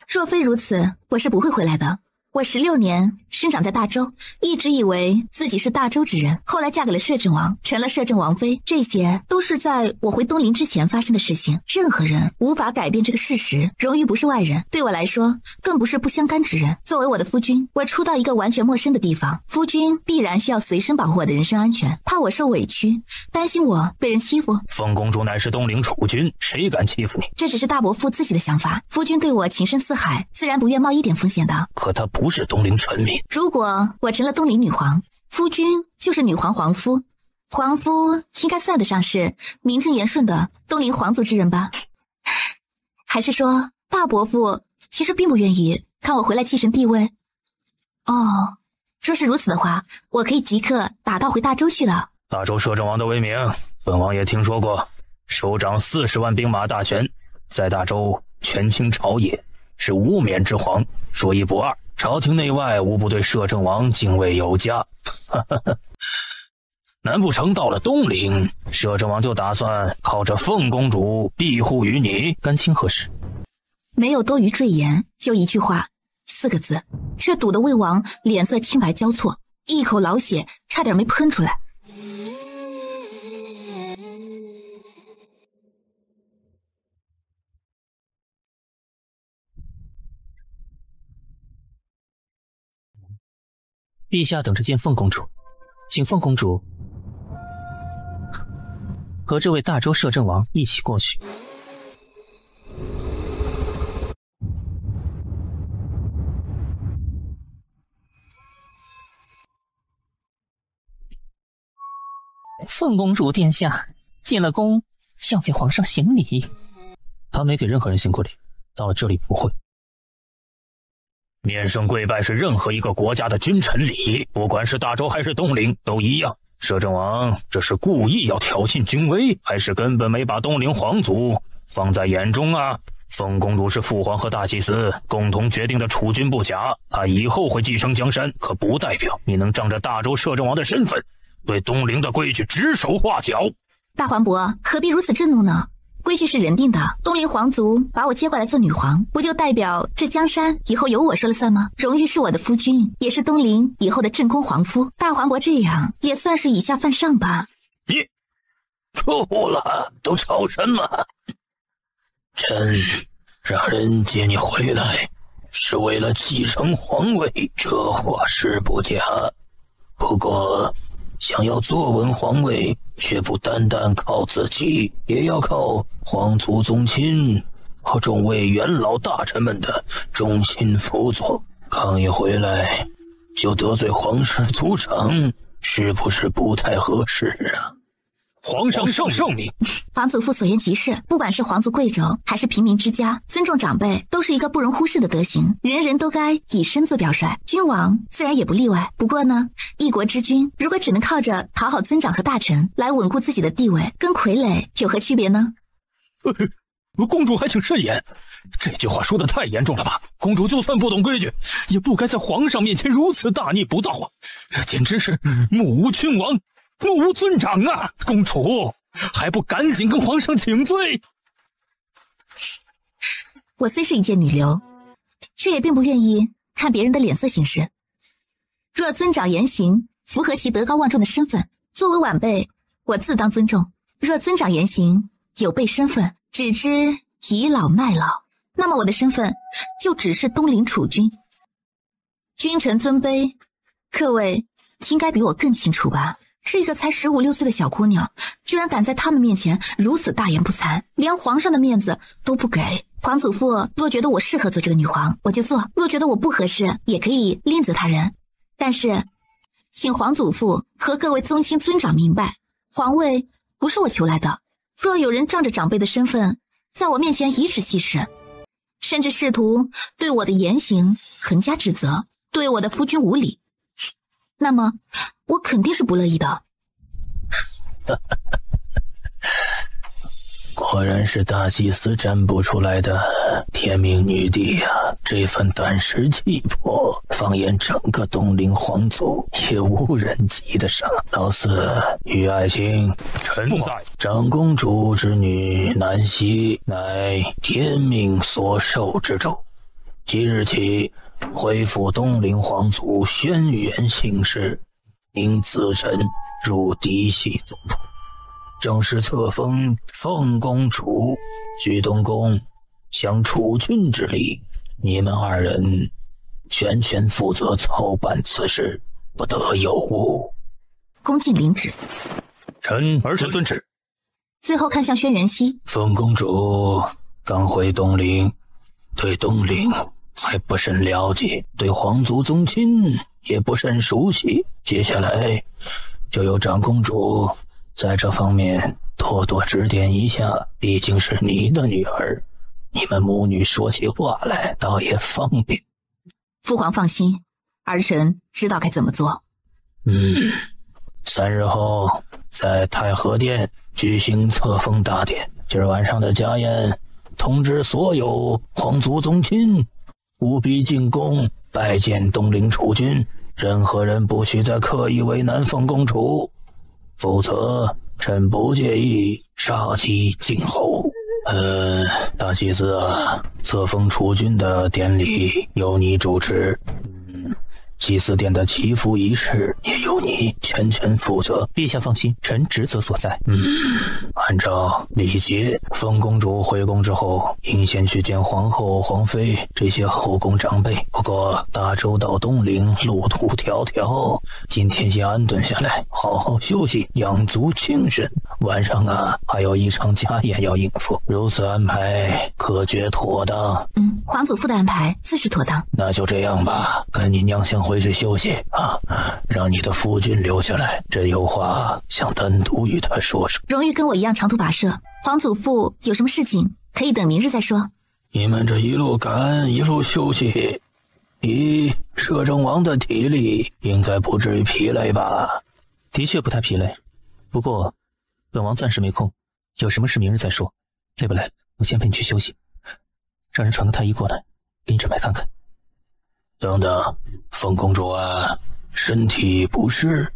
[SPEAKER 3] 若非如此，我是不会回来的。我16年生长在大周，一直以为自己是大周之人，后来嫁给了摄政王，成了摄政王妃，这些都是在我回东陵之前发生的事情，任何人无法改变这个事实。荣玉不是外人，对我来说更不是不相干之人。作为我的夫君，我初到一个完全陌生的地方，夫君必然需要随身保护我的人身安全，怕我受委屈，担心我被人欺负。
[SPEAKER 9] 凤公主乃是东陵储君，谁敢欺负你？
[SPEAKER 3] 这只是大伯父自己的想法，夫君对我情深似海，自然不愿冒一点风险的。
[SPEAKER 9] 可他不是东陵臣民。
[SPEAKER 3] 如果我成了东陵女皇，夫君就是女皇皇夫，皇夫应该算得上是名正言顺的东陵皇族之人吧？还是说大伯父其实并不愿意看我回来继承帝位。哦，若是如此的话，我可以即刻打道回大周去了。
[SPEAKER 9] 大周摄政王的威名，本王也听说过，手掌40万兵马大权，在大周权倾朝野，是无冕之皇，说一不二。朝廷内外无不对摄政王敬畏有加。难不成到了东陵，摄政王就打算靠着凤公主庇护于你？
[SPEAKER 2] 甘卿何事？
[SPEAKER 3] 没有多余赘言，就一句话，4个字，却堵得魏王脸色青白交错，一口老血差点没喷出来。
[SPEAKER 2] 陛下等着见凤公主，请凤公主和这位大周摄政王一起过去。
[SPEAKER 8] 凤公主殿下，进了宫要给皇上行礼。
[SPEAKER 2] 他没给任何人行过礼，到了这里不会。
[SPEAKER 9] 面圣跪拜是任何一个国家的君臣礼，不管是大周还是东陵都一样。摄政王这是故意要挑衅君威，还是根本没把东陵皇族放在眼中啊？凤公主是父皇和大祭司共同决定的储君不假，她以后会继承江山，可不代表你能仗着大周摄政王的身份对东陵的规矩指手画脚。
[SPEAKER 3] 大桓伯何必如此震怒呢？规矩是人定的，东陵皇族把我接过来做女皇，不就代表这江山以后由我说了算吗？荣誉是我的夫君，也是东陵以后的正宫皇夫。大桓伯这样也算是以下犯上吧。
[SPEAKER 9] 你够了，都吵什么？朕让人接你回来是为了继承皇位，这话是不假。不过想要坐稳皇位，却不单单靠自己，也要靠皇族宗亲和众位元老大臣们的忠心辅佐。刚一回来就得罪皇室族长，是不是不太合适啊？皇上圣明。
[SPEAKER 3] 皇祖父所言极是，不管是皇族贵胄还是平民之家，尊重长辈都是一个不容忽视的德行，人人都该以身作表率，君王自然也不例外。不过呢，一国之君如果只能靠着讨好尊长和大臣来稳固自己的地位，跟傀儡有何区别呢？
[SPEAKER 9] 公主还请慎言，这句话说得太严重了吧？公主就算不懂规矩，也不该在皇上面前如此大逆不道啊！这简直是目无君王，目无尊长啊！公主还不赶紧跟皇上请罪？
[SPEAKER 3] 我虽是一介女流，却也并不愿意看别人的脸色行事。若尊长言行符合其德高望重的身份，作为晚辈，我自当尊重；若尊长言行有悖身份，只知倚老卖老，那么我的身份就只是东陵储君。君臣尊卑，各位应该比我更清楚吧？是一个才15、16岁的小姑娘，居然敢在他们面前如此大言不惭，连皇上的面子都不给。皇祖父若觉得我适合做这个女皇，我就做；若觉得我不合适，也可以另择他人。但是，请皇祖父和各位宗亲尊长明白，皇位不是我求来的。若有人仗着长辈的身份，在我面前颐指气使，甚至试图对我的言行横加指责，对我的夫君无礼，那么我肯定是不乐意的。
[SPEAKER 9] 果然是大祭司占卜出来的天命女帝呀！这份胆识气魄，放眼整个东陵皇族，也无人及得上。老四于爱卿，臣在。长公主之女南希，乃天命所授之胄，即日起恢复东陵皇族轩辕姓氏，应自陈入嫡系宗谱。正式册封凤公主，居东宫享储君之礼。你们2人全权负责操办此事，不得有误。
[SPEAKER 3] 恭敬领旨。
[SPEAKER 9] 臣遵旨。
[SPEAKER 3] 最后看向轩辕熙，
[SPEAKER 9] 凤公主刚回东陵，对东陵还不甚了解，对皇族宗亲也不甚熟悉。接下来就由长公主在这方面多多指点一下，毕竟是你的女儿，
[SPEAKER 8] 你们母女说起话来倒也方便。
[SPEAKER 3] 父皇放心，儿臣知道该怎么做。
[SPEAKER 8] 3日后在太和殿举行册封大典。今儿晚上的家宴，通知所有皇族宗亲务必进宫拜见东陵储君，任何人不许再刻意为难凤公主，否则臣不介意杀鸡儆猴。大祭司啊，册封储君的典礼由你主持。祭祀殿的祈福仪式也由你全权负责。
[SPEAKER 2] 陛下放心，臣职责所在。
[SPEAKER 8] 按照礼节，凤公主回宫之后，应先去见皇后、皇妃这些后宫长辈。不过大周到东陵路途迢迢，今天先安顿下来，好好休息，养足精神。晚上啊，还有一场家宴要应付，如此安排可觉妥当？
[SPEAKER 3] 皇祖父的安排自是妥当。
[SPEAKER 8] 那就这样吧，跟你娘先回去休息啊，让你的夫君留下来，朕有话想单独与他说说。
[SPEAKER 3] 荣誉跟我一样长途跋涉，皇祖父有什么事情可以等明日再说。
[SPEAKER 8] 你们这一路赶一路休息，以摄政王的体力应该不至于疲累吧？
[SPEAKER 2] 的确不太疲累，不过本王暂时没空，有什么事明日再说。累不累我先陪你去休息，让人传个太医过来给你诊脉看看。
[SPEAKER 8] 等等，凤公主啊，身体不适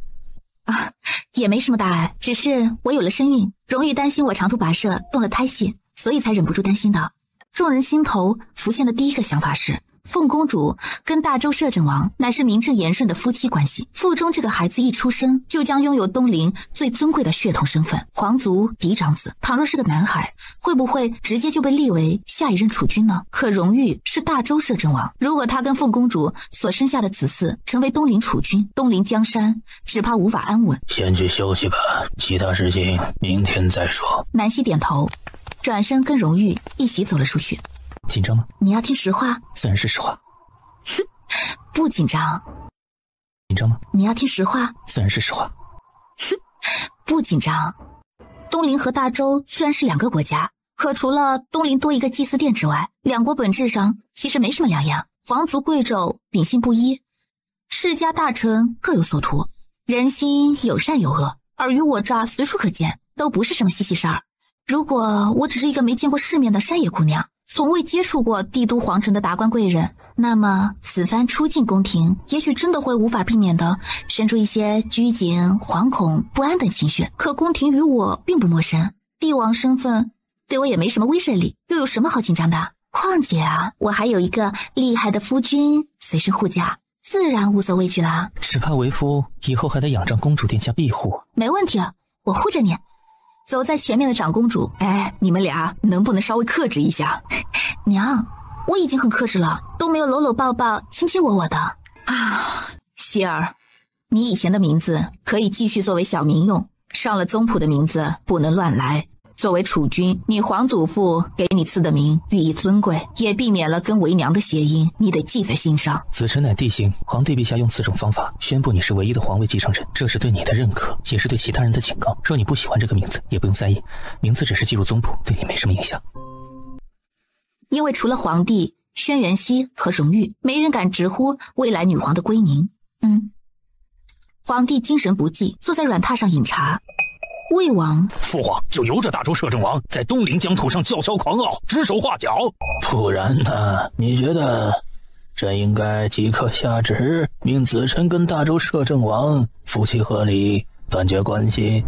[SPEAKER 3] 啊？也没什么大碍，只是我有了身孕，荣誉担心我长途跋涉动了胎气，所以才忍不住担心的。众人心头浮现的第一个想法是，凤公主跟大周摄政王乃是名正言顺的夫妻关系，腹中这个孩子一出生就将拥有东陵最尊贵的血统身份，皇族嫡长子。倘若是个男孩，会不会直接就被立为下一任储君呢？可荣誉是大周摄政王，如果他跟凤公主所生下的子嗣成为东陵储君，东陵江山只怕无法安稳。
[SPEAKER 8] 先去休息吧，其他事情明天再说。
[SPEAKER 3] 南希点头，转身跟荣誉一起走了出去。
[SPEAKER 2] 紧张吗？
[SPEAKER 3] 你要听实话？
[SPEAKER 2] 自然是实话。
[SPEAKER 3] 哼，不紧张。
[SPEAKER 2] 紧张吗？
[SPEAKER 3] 你要听实话？
[SPEAKER 2] 自然是实话。
[SPEAKER 3] 哼，不紧张。东陵和大周虽然是两个国家，可除了东陵多一个祭祀殿之外，两国本质上其实没什么两样。皇族贵胄秉性不一，世家大臣各有所图，人心有善有恶，尔虞我诈随处可见，都不是什么稀奇事儿。如果我只是一个没见过世面的山野姑娘，从未接触过帝都皇城的达官贵人，那么此番出进宫廷，也许真的会无法避免的生出一些拘谨、惶恐、不安等情绪。可宫廷与我并不陌生，帝王身份对我也没什么威慑力，又有什么好紧张的？况且啊，我还有一个厉害的夫君随身护驾，自然无所畏惧啦。
[SPEAKER 2] 只怕为夫以后还得仰仗公主殿下庇护。
[SPEAKER 3] 没问题，我护着你。走在前面的长公主，你们俩能不能稍微克制一下？娘，我已经很克制了，都没有搂搂抱抱、亲亲我我的啊。希儿，你以前的名字可以继续作为小名用，上了宗谱的名字不能乱来。作为储君，你皇祖父给你赐的名寓意尊贵，也避免了跟为娘的谐音，你得记在心上。
[SPEAKER 2] 子臣乃帝幸，皇帝陛下用此种方法宣布你是唯一的皇位继承人，这是对你的认可，也是对其他人的警告。若你不喜欢这个名字，也不用在意，名字只是记入宗谱，对你没什么影响。
[SPEAKER 3] 因为除了皇帝、轩辕熙和荣誉，没人敢直呼未来女皇的闺名。皇帝精神不济，坐在软榻上饮茶。魏王，
[SPEAKER 9] 父皇就由着大周摄政王在东陵疆土上叫嚣狂傲，指手画脚。
[SPEAKER 8] 不然呢？你觉得朕应该即刻下旨，命子臣跟大周摄政王夫妻和理，断绝关系？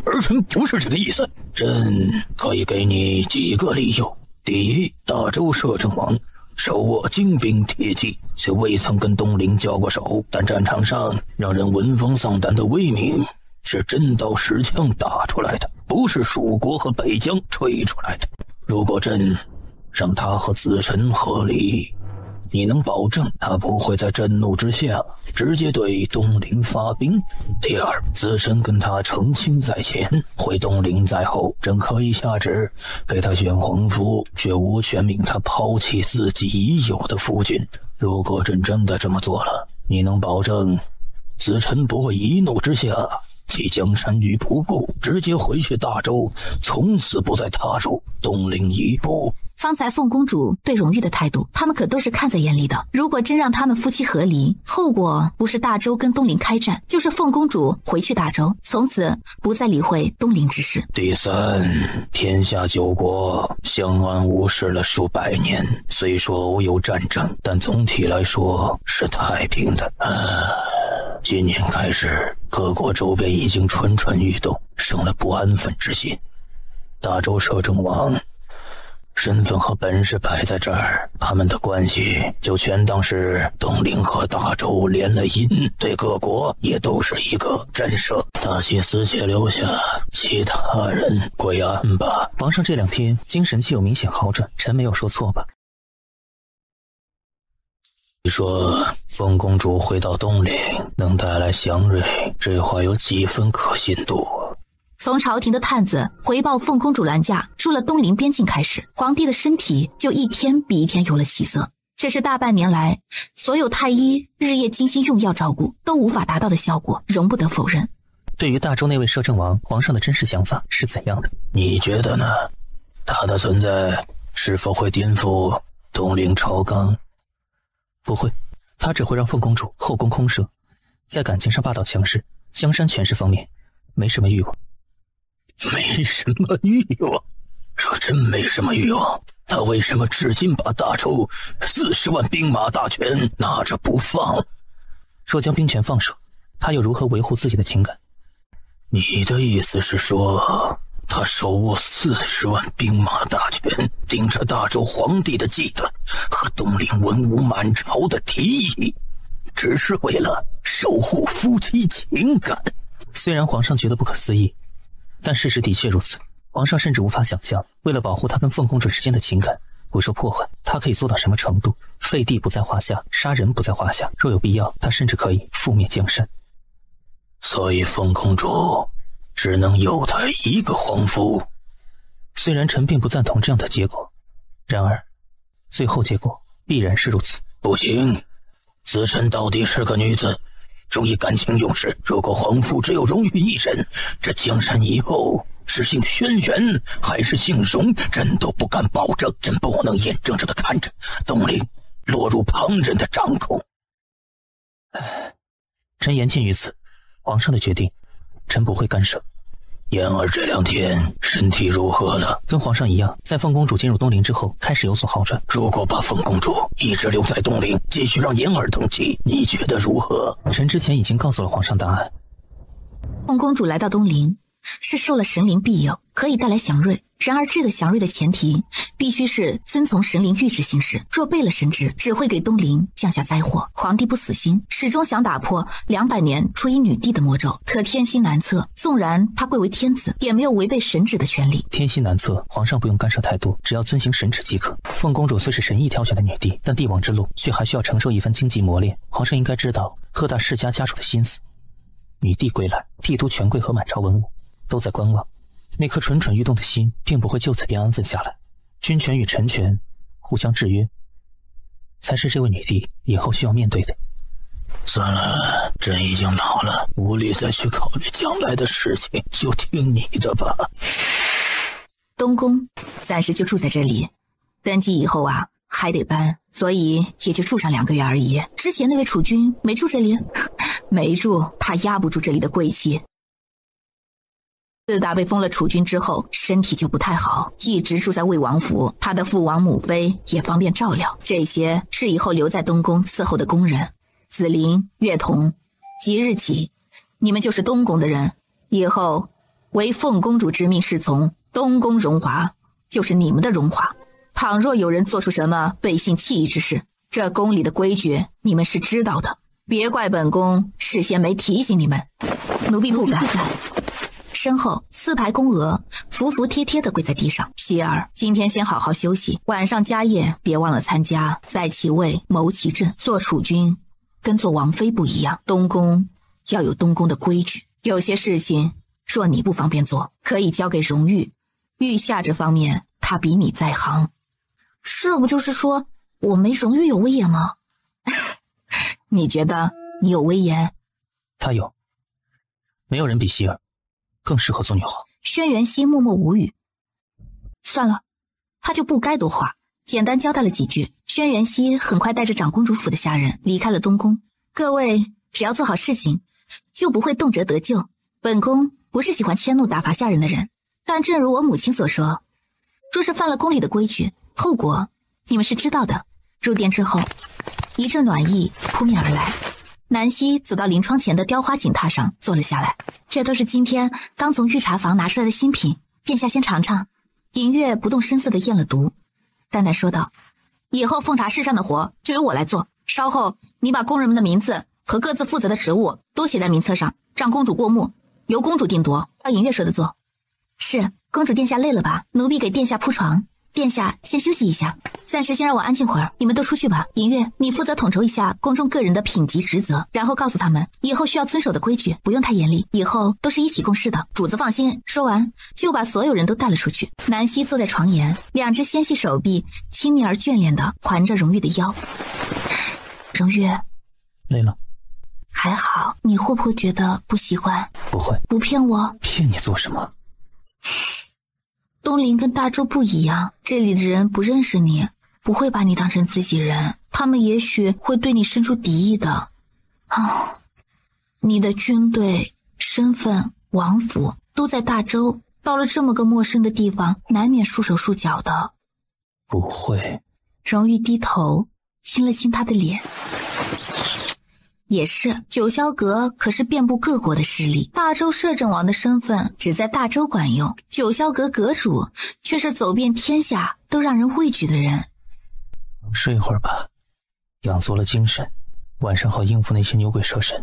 [SPEAKER 9] 儿臣不是这个意思。
[SPEAKER 8] 朕可以给你几个理由。第一，大周摄政王手握精兵铁骑，虽未曾跟东陵交过手，但战场上让人闻风丧胆的威名是真刀实枪打出来的，不是蜀国和北疆吹出来的。如果朕让他和子臣和离，你能保证他不会在震怒之下直接对东陵发兵？第二，子臣跟他成亲在前，回东陵在后，朕可以下旨给他选皇夫，却无权命他抛弃自己已有的夫君。如果朕真的这么做了，你能保证子臣不会一怒之下弃江山于不顾，直接回去大周，从此不再踏入东陵一步？
[SPEAKER 3] 方才凤公主对荣玉的态度，他们可都是看在眼里的。如果真让他们夫妻和离，后果不是大周跟东陵开战，就是凤公主回去大周，从此不再理会东陵之事。
[SPEAKER 9] 第三，天下九国相安无事了数百年，虽说偶有战争，但总体来说是太平的。今年开始，各国周边已经蠢蠢欲动，生了不安分之心。大周摄政王身份和本事摆在这儿，他们的关系就全当是东陵和大周连了姻，对各国也都是一个震慑。大祭司且留下，其他人归安吧。
[SPEAKER 2] 皇上这2天精神气有明显好转，臣没有说错吧？
[SPEAKER 9] 你说凤公主回到东陵能带来祥瑞，这话有几分可信度？
[SPEAKER 3] 从朝廷的探子回报凤公主兰驾入了东陵边境开始，皇帝的身体就一天比一天有了起色。这是大半年来所有太医日夜精心用药照顾都无法达到的效果，容不得否认。
[SPEAKER 2] 对于大周那位摄政王，皇上的真实想法是怎样的？
[SPEAKER 9] 你觉得呢？他的存在是否会颠覆东陵朝纲？
[SPEAKER 2] 不会，他只会让凤公主后宫空设，在感情上霸道强势，江山权势方面没什么欲望。
[SPEAKER 9] 没什么欲望？若真没什么欲望，他为什么至今把大周40万兵马大权拿着不放？
[SPEAKER 2] 若将兵权放手，他又如何维护自己的情感？
[SPEAKER 9] 你的意思是说，他手握40万兵马大权，盯着大周皇帝的忌惮和东陵文武满朝的敌意，只是为了守护夫妻情感？
[SPEAKER 2] 虽然皇上觉得不可思议，但事实的确如此。皇上甚至无法想象，为了保护他跟凤公主之间的情感不受破坏，他可以做到什么程度。废帝不在话下，杀人不在话下，若有必要，他甚至可以覆灭江山。
[SPEAKER 9] 所以凤公主只能有他一个皇夫。
[SPEAKER 2] 虽然臣并不赞同这样的结果，然而最后结果必然是如此。
[SPEAKER 9] 不行，子臣到底是个女子，重以感情用事。如果皇父只有荣玉一人，这江山以后是姓轩辕还是姓荣，朕都不敢保证。朕不能眼睁睁地看着东陵落入旁人的掌控。
[SPEAKER 2] 臣言尽于此，皇上的决定臣不会干涉。
[SPEAKER 9] 妍儿这2天身体如何了？
[SPEAKER 2] 跟皇上一样，在凤公主进入东陵之后开始有所好转。
[SPEAKER 9] 如果把凤公主一直留在东陵，继续让妍儿登基，你觉得如何？
[SPEAKER 2] 臣之前已经告诉了皇上答案。
[SPEAKER 3] 凤公主来到东陵是受了神灵庇佑，可以带来祥瑞。然而这个祥瑞的前提必须是遵从神灵谕旨行事，若背了神旨，只会给东陵降下灾祸。皇帝不死心，始终想打破200年出一女帝的魔咒，可天心难测。纵然他贵为天子，也没有违背神旨的权利。
[SPEAKER 2] 天心难测，皇上不用干涉太多，只要遵行神旨即可。凤公主虽是神意挑选的女帝，但帝王之路却还需要承受一番荆棘磨练。皇上应该知道各大世家家主的心思。女帝归来，帝都权贵和满朝文武都在观望，那颗蠢蠢欲动的心并不会就此便安分下来。君权与臣权互相制约，才是这位女帝以后需要面对的。
[SPEAKER 9] 算了，朕已经老了，无力再去考虑将来的事情，就听你的吧。
[SPEAKER 3] 东宫暂时就住在这里，登基以后啊还得搬，所以也就住上2个月而已。之前那位储君没住这里？没住，他压不住这里的贵气。自打被封了储君之后，身体就不太好，一直住在魏王府。他的父王母妃也方便照料，这些是以后留在东宫伺候的宫人。紫菱、月童，即日起，你们就是东宫的人，以后唯凤公主之命是从，东宫荣华就是你们的荣华。倘若有人做出什么背信弃义之事，这宫里的规矩你们是知道的，别怪本宫事先没提醒你们。奴婢不敢。身后4排宫娥服服帖帖地跪在地上。希儿，今天先好好休息，晚上家宴别忘了参加，在其位谋其政。做储君跟做王妃不一样，东宫要有东宫的规矩，有些事情若你不方便做，可以交给荣玉，御下这方面他比你在行。
[SPEAKER 1] 这不就是说我没荣玉有威严吗？
[SPEAKER 3] 你觉得你有威严？
[SPEAKER 2] 他有，没有人比希儿更适合做女皇。
[SPEAKER 3] 轩辕熙默默无语。算了，他就不该多话，简单交代了几句。轩辕熙很快带着长公主府的下人离开了东宫。各位只要做好事情，就不会动辄得咎。本宫不是喜欢迁怒打发下人的人，但正如我母亲所说，若是犯了宫里的规矩，后果你们是知道的。入殿之后，一阵暖意扑面而来。南希走到临窗前的雕花锦榻上坐了下来，这都是今天刚从御茶房拿出来的新品，殿下先尝尝。银月不动声色地咽了毒，淡淡说道：以后奉茶事上的活就由我来做，稍后你把工人们的名字和各自负责的职务都写在名册上，让公主过目，由公主定夺。照银月说的做。是，公主殿下累了吧？奴婢给殿下铺床，殿下先休息一下，暂时先让我安静会儿，你们都出去吧。银月，你负责统筹一下宫中个人的品级职责，然后告诉他们以后需要遵守的规矩，不用太严厉，以后都是一起共事的，主子放心。说完就把所有人都带了出去。南希坐在床沿，两只纤细手臂亲密而眷恋地环着荣玉的腰。荣玉，
[SPEAKER 4] 累了？
[SPEAKER 3] 还好，你会不会觉得不习惯？
[SPEAKER 4] 不会。
[SPEAKER 3] 不骗我。
[SPEAKER 4] 骗你做什么？
[SPEAKER 3] 东林跟大周不一样，这里的人不认识你，不会把你当成自己人，他们也许会对你生出敌意的。你的军队、身份、王府都在大周，到了这么个陌生的地方，难免束手束脚的。
[SPEAKER 4] 不会。
[SPEAKER 3] 荣玉低头亲了亲他的脸。也是，九霄阁可是遍布各国的势力，大周摄政王的身份只在大周管用，九霄阁阁主却是走遍天下都让人畏惧的人。
[SPEAKER 4] 睡一会儿吧，养足了精神，晚上好应付那些牛鬼蛇神。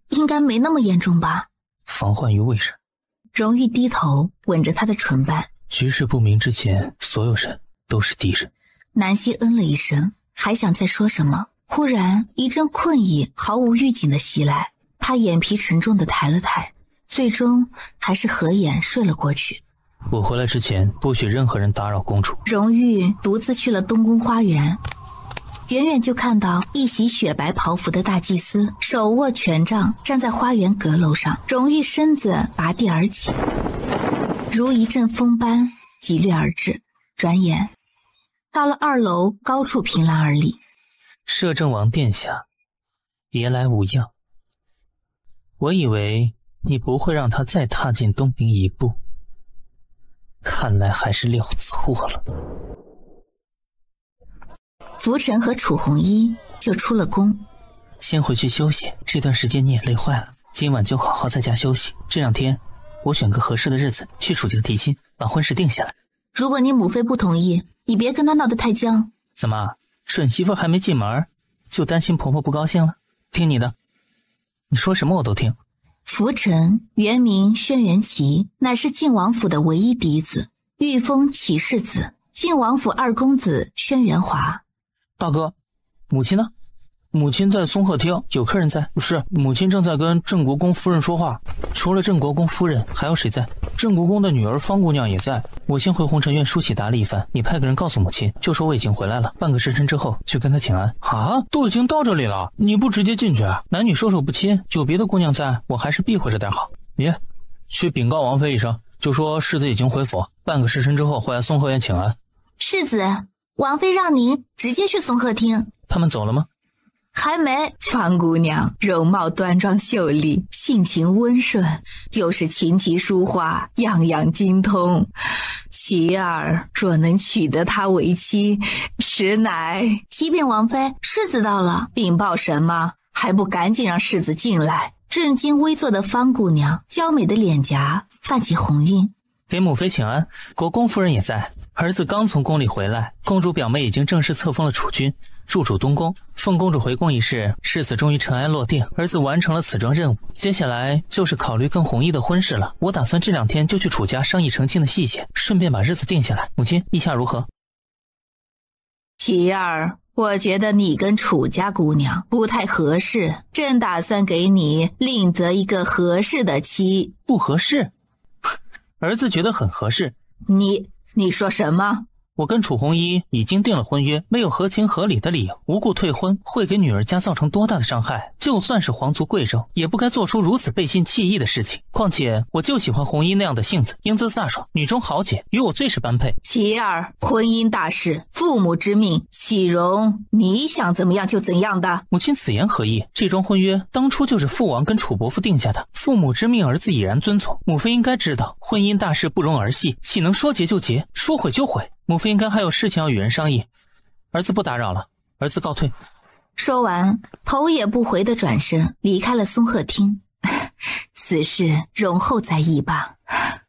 [SPEAKER 3] 应该没那么严重吧？
[SPEAKER 4] 防患于未然。
[SPEAKER 3] 荣玉低头吻着他的唇瓣。
[SPEAKER 4] 局势不明之前，所有人都是敌人。
[SPEAKER 3] 南希嗯了一声，还想再说什么，忽然一阵困意毫无预警的袭来，他眼皮沉重的抬了抬，最终还是合眼睡了过去。
[SPEAKER 4] 我回来之前不许任何人打扰公主。
[SPEAKER 3] 荣玉独自去了东宫花园，远远就看到一袭雪白袍服的大祭司手握权杖站在花园阁楼上，荣玉身子拔地而起，如一阵风般急掠而至，转眼到了2楼高处凭栏而立。
[SPEAKER 4] 摄政王殿下，别来无恙。我以为你不会让他再踏进东陵一步，看来还是料错了。
[SPEAKER 3] 浮尘和楚红衣就出了宫。
[SPEAKER 4] 先回去休息，这段时间你也累坏了，今晚就好好在家休息。这2天我选个合适的日子去楚家提亲，把婚事定下来。
[SPEAKER 3] 如果你母妃不同意，你别跟她闹得太僵。
[SPEAKER 4] 怎么，准媳妇还没进门，就担心婆婆不高兴了？听你的，你说什么我都听。
[SPEAKER 3] 浮尘原名轩辕齐，乃是晋王府的唯一嫡子，御封齐世子，晋王府2公子轩辕华。
[SPEAKER 4] 大哥，母亲呢？母亲在松鹤厅，有客人在。是，母亲正在跟郑国公夫人说话。除了郑国公夫人，还有谁在？郑国公的女儿方姑娘也在。我先回红尘院梳洗打理一番，你派个人告诉母亲，就说我已经回来了，半个时辰之后去跟她请安。啊，都已经到这里了，你不直接进去？男女授受不亲，有别的姑娘在，我还是避讳着点好。你去禀告王妃一声，就说世子已经回府，半个时辰之后会来松鹤院请安。
[SPEAKER 3] 世子，王妃让您直接去松鹤厅。
[SPEAKER 4] 他们走了吗？
[SPEAKER 3] 还没。方姑娘容貌端庄秀丽，性情温顺，又是琴棋书画样样精通，琪儿若能娶得她为妻，实乃……启禀王妃，世子到了。禀报什么？还不赶紧让世子进来。正襟危坐的方姑娘娇美的脸颊泛起红晕。
[SPEAKER 4] 给母妃请安，国公夫人也在。儿子刚从宫里回来，公主表妹已经正式册封了储君，入主东宫。奉公主回宫一事，世子终于尘埃落定，儿子完成了此桩任务，接下来就是考虑跟弘毅的婚事了。我打算这2天就去楚家商议成亲的细节，顺便把日子定下来。母亲，意下如何？
[SPEAKER 3] 琪儿，我觉得你跟楚家姑娘不太合适，正打算给你另择一个合适的妻。
[SPEAKER 4] 不合适？儿子觉得很合适。
[SPEAKER 3] 你说什么？
[SPEAKER 8] 我跟楚红衣已经订了婚约，没有合情合理的理由，无故退婚会给女儿家造成多大的伤害？就算是皇族贵胄，也不该做出如此背信弃义的事情。况且我就喜欢红衣那样的性子，英姿飒爽，女中豪杰，与我最是般配。
[SPEAKER 3] 其二，婚姻大事，父母之命，岂容你想怎么样就怎样的？
[SPEAKER 8] 母亲此言何意？这桩婚约当初就是父王跟楚伯父定下的，父母之命，儿子已然遵从。母妃应该知道，婚姻大事不容儿戏，岂能说结就结，说毁就毁？母妃应该还有事情要与人商议，儿子不打扰了，儿子告退。
[SPEAKER 3] 说完，头也不回地转身离开了松鹤厅。此事容后再议吧。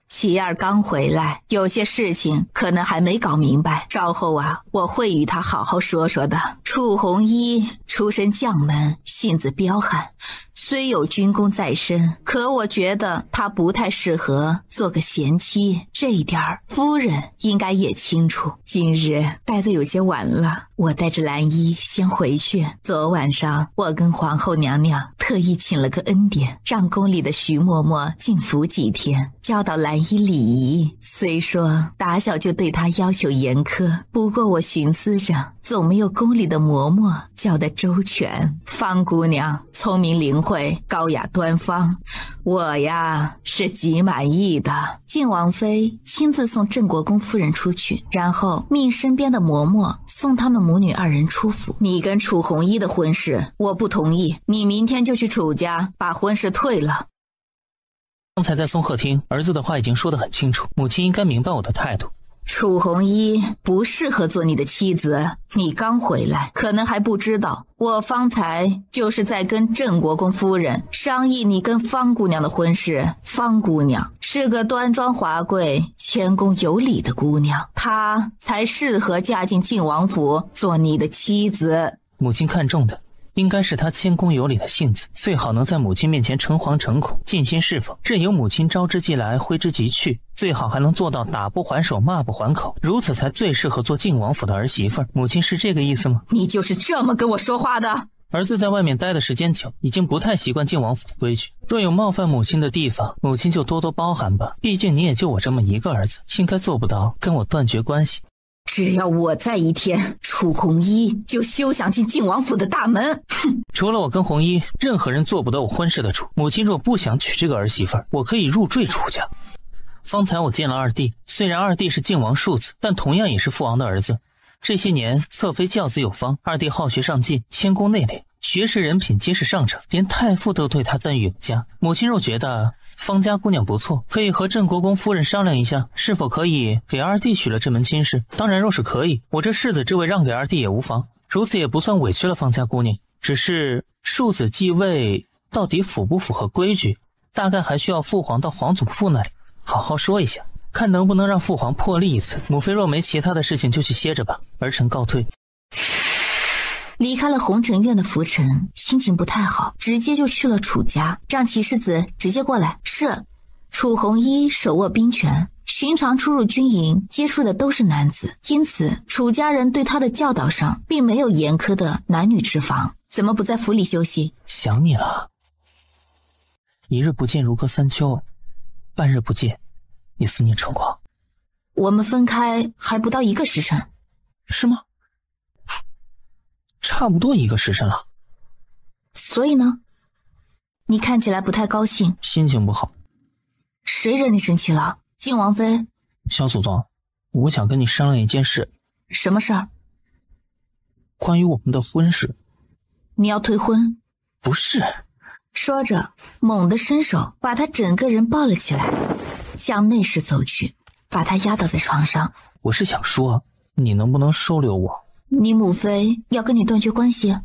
[SPEAKER 3] 其二刚回来，有些事情可能还没搞明白，稍后我会与他好好说说的。楚红衣出身将门，性子彪悍，虽有军功在身，可我觉得他不太适合做个贤妻，这一点夫人应该也清楚。今日待得有些晚了，我带着兰衣先回去。昨晚上我跟皇后娘娘特意请了个恩典，让宫里的徐嬷嬷静服几天，教导兰衣礼仪。虽说打小就对她要求严苛，不过我寻思着总没有宫里的嬷嬷教得周全。方姑娘聪明灵慧，高雅端方，我是极满意的。晋王妃亲自送郑国公夫人出去，然后命身边的嬷嬷送他们母女二人出府。你跟楚红衣的婚事我不同意，你明天就去楚家把婚事退了。
[SPEAKER 8] 刚才在松鹤厅，儿子的话已经说得很清楚，母亲应该明白我的态度。
[SPEAKER 3] 楚红衣不适合做你的妻子，你刚回来，可能还不知道，我方才就是在跟郑国公夫人商议你跟方姑娘的婚事。方姑娘是个端庄华贵、谦恭有礼的姑娘，她才适合嫁进晋王府做你的妻子。
[SPEAKER 8] 母亲看重的应该是他谦恭有礼的性子，最好能在母亲面前诚惶诚恐，尽心侍奉，任由母亲招之即来，挥之即去，最好还能做到打不还手，骂不还口，如此才最适合做晋王府的儿媳妇。母亲是这个意思吗？
[SPEAKER 3] 你就是这么跟我说话的？
[SPEAKER 8] 儿子在外面待的时间久，已经不太习惯晋王府的规矩，若有冒犯母亲的地方，母亲就多多包涵吧，毕竟你也就我这么一个儿子，应该做不到跟我断绝关系。
[SPEAKER 3] 只要我在一天，楚红衣就休想进晋王府的大门。哼！
[SPEAKER 8] 除了我跟红衣，任何人做不得我婚事的主。母亲若不想娶这个儿媳妇，我可以入赘楚家。方才我见了二弟，虽然二弟是晋王庶子，但同样也是父王的儿子。这些年侧妃教子有方，二弟好学上进，谦恭内敛，学识人品皆是上乘，连太傅都对他赞誉有加。母亲若觉得方家姑娘不错，可以和郑国公夫人商量一下，是否可以给二弟许了这门亲事。当然若是可以，我这世子之位让给二弟也无妨，如此也不算委屈了方家姑娘。只是庶子继位到底符不符合规矩，大概还需要父皇到皇祖父那里好好说一下，看能不能让父皇破例一次。母妃若没其他的事情，就去歇着吧，儿臣告退。
[SPEAKER 3] 离开了红尘院的浮尘心情不太好，直接就去了楚家，让骑士子直接过来。是。楚红衣手握兵权，寻常出入军营接触的都是男子，因此楚家人对他的教导上并没有严苛的男女之防。怎么不在府里休息？
[SPEAKER 8] 想你了，一日不见如隔三秋，半日不见也思念成狂。
[SPEAKER 3] 我们分开还不到1个时辰。
[SPEAKER 8] 是吗？差不多1个时辰了。
[SPEAKER 3] 所以呢？你看起来不太高兴。
[SPEAKER 8] 心情不好。
[SPEAKER 3] 谁惹你生气了？晋王妃？
[SPEAKER 8] 小祖宗，我想跟你商量一件事。
[SPEAKER 3] 什么事儿？
[SPEAKER 8] 关于我们的婚事。
[SPEAKER 3] 你要退婚？
[SPEAKER 8] 不是。
[SPEAKER 3] 说着，猛地伸手把他整个人抱了起来，向内室走去，把他压倒在床上。
[SPEAKER 8] 我是想说，你能不能收留我？
[SPEAKER 3] 你母妃要跟你断绝关系？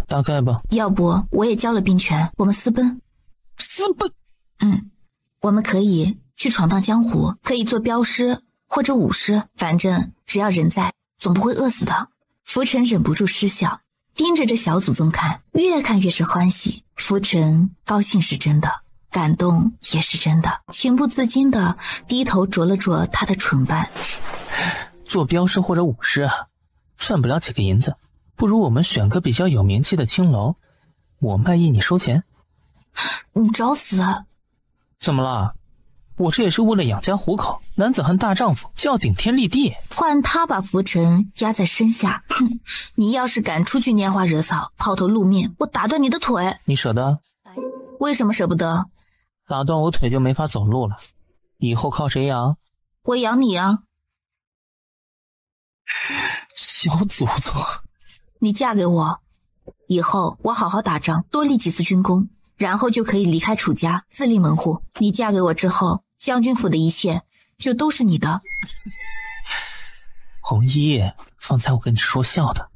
[SPEAKER 8] 大概吧。
[SPEAKER 3] 要不我也交了兵权，我们私奔。
[SPEAKER 8] 私奔？
[SPEAKER 3] 我们可以去闯荡江湖，可以做镖师或者武师，反正只要人在，总不会饿死的。浮尘忍不住失笑，盯着这小祖宗看，越看越是欢喜。浮尘高兴是真的，感动也是真的，情不自禁的低头啄了啄他的唇瓣。
[SPEAKER 8] 做镖师或者武师啊，赚不了几个银子，不如我们选个比较有名气的青楼，我卖艺你收钱。
[SPEAKER 3] 你找死！
[SPEAKER 8] 怎么了？
[SPEAKER 2] 我这也是为了养家糊口。男子汉大丈夫就要顶天立地。
[SPEAKER 3] 换他把浮尘压在身下，哼！你要是敢出去拈花惹草、抛头露面，我打断你的腿。
[SPEAKER 2] 你舍得？
[SPEAKER 3] 为什么舍不得？
[SPEAKER 2] 打断我腿就没法走路了，以后靠谁养？
[SPEAKER 3] 我养你啊！
[SPEAKER 2] 小祖宗，
[SPEAKER 3] 你嫁给我，以后我好好打仗，多立几次军功，然后就可以离开楚家，自立门户。你嫁给我之后，将军府的一切就都是你的。
[SPEAKER 2] 红衣，方才我跟你说笑的。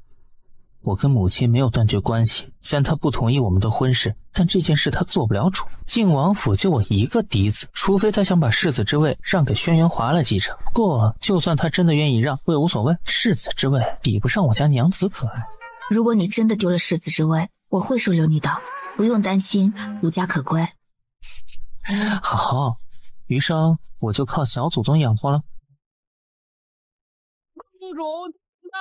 [SPEAKER 2] 我跟母亲没有断绝关系，虽然她不同意我们的婚事，但这件事她做不了主。晋王府就我一个嫡子，除非她想把世子之位让给轩辕华来继承。不过就算她真的愿意让，我也无所谓，世子之位比不上我家娘子可爱。
[SPEAKER 3] 如果你真的丢了世子之位，我会收留你的，不用担心无家可归。
[SPEAKER 2] 好，余生我就靠小祖宗养活了。
[SPEAKER 7] 公主到。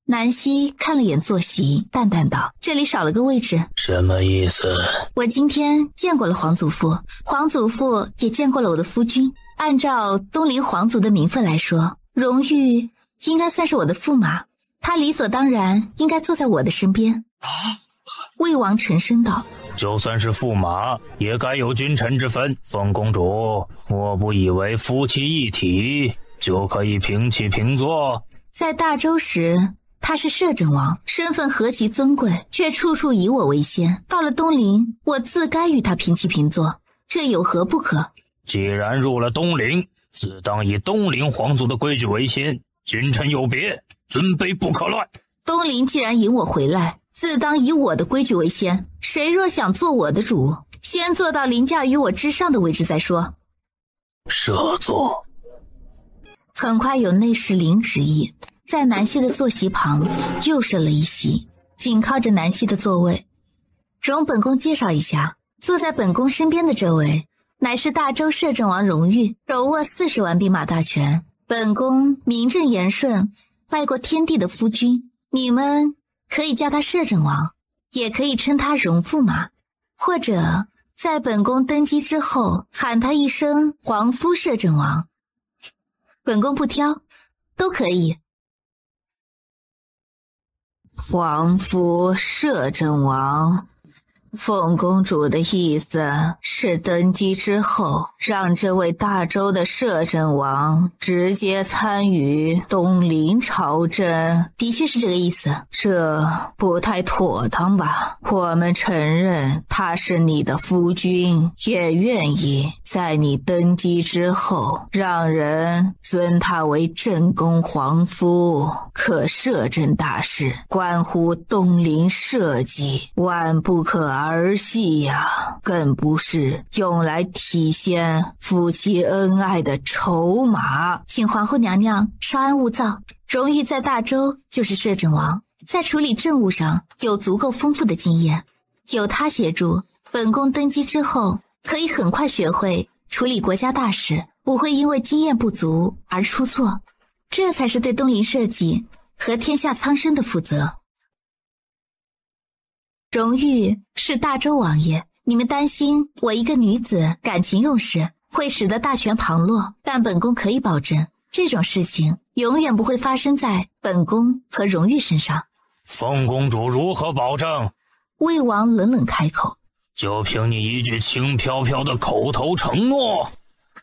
[SPEAKER 3] 南希看了眼坐席，淡淡道：“这里少了个位置。”
[SPEAKER 9] 什么意思？
[SPEAKER 3] 我今天见过了皇祖父，皇祖父也见过了我的夫君。按照东陵皇族的名分来说，荣玉应该算是我的驸马，他理所当然应该坐在我的身边。魏王沉声道：“
[SPEAKER 9] 就算是驸马，也该有君臣之分。凤公主，我不以为夫妻一体就可以平起平坐。”
[SPEAKER 3] 在大周时，他是摄政王，身份何其尊贵，却处处以我为先。到了东陵，我自该与他平起平坐，这有何不可？
[SPEAKER 9] 既然入了东陵，自当以东陵皇族的规矩为先，君臣有别，尊卑不可乱。
[SPEAKER 3] 东陵既然引我回来，自当以我的规矩为先。谁若想做我的主，先做到凌驾于我之上的位置再说。
[SPEAKER 9] 摄座。
[SPEAKER 3] 很快有内侍领旨意，在南希的坐席旁又设了一席，紧靠着南希的座位。容本宫介绍一下，坐在本宫身边的这位，乃是大周摄政王荣玉，手握40万兵马大权。本宫名正言顺，拜过天地的夫君。你们可以叫他摄政王，也可以称他荣驸马，或者在本宫登基之后喊他一声皇夫摄政王。本宫不挑，都可以。皇夫摄政王，凤公主的意思是登基之后，让这位大周的摄政王直接参与东陵朝政。的确是这个意思，这不太妥当吧？我们承认他是你的夫君，也愿意在你登基之后，让人尊他为正宫皇夫。可摄政大事关乎东陵社稷，万不可儿戏呀，更不是用来体现夫妻恩爱的筹码。请皇后娘娘稍安勿躁，荣玉在大周就是摄政王，在处理政务上有足够丰富的经验，有他协助，本宫登基之后可以很快学会处理国家大事，不会因为经验不足而出错，这才是对东陵社稷和天下苍生的负责。荣玉是大周王爷，你们担心我一个女子感情用事，会使得大权旁落，但本宫可以保证，这种事情永远不会发生在本宫和荣玉身上。
[SPEAKER 9] 凤公主如何保证？
[SPEAKER 3] 魏王冷冷开口：
[SPEAKER 9] 就凭你一句轻飘飘的口头承诺？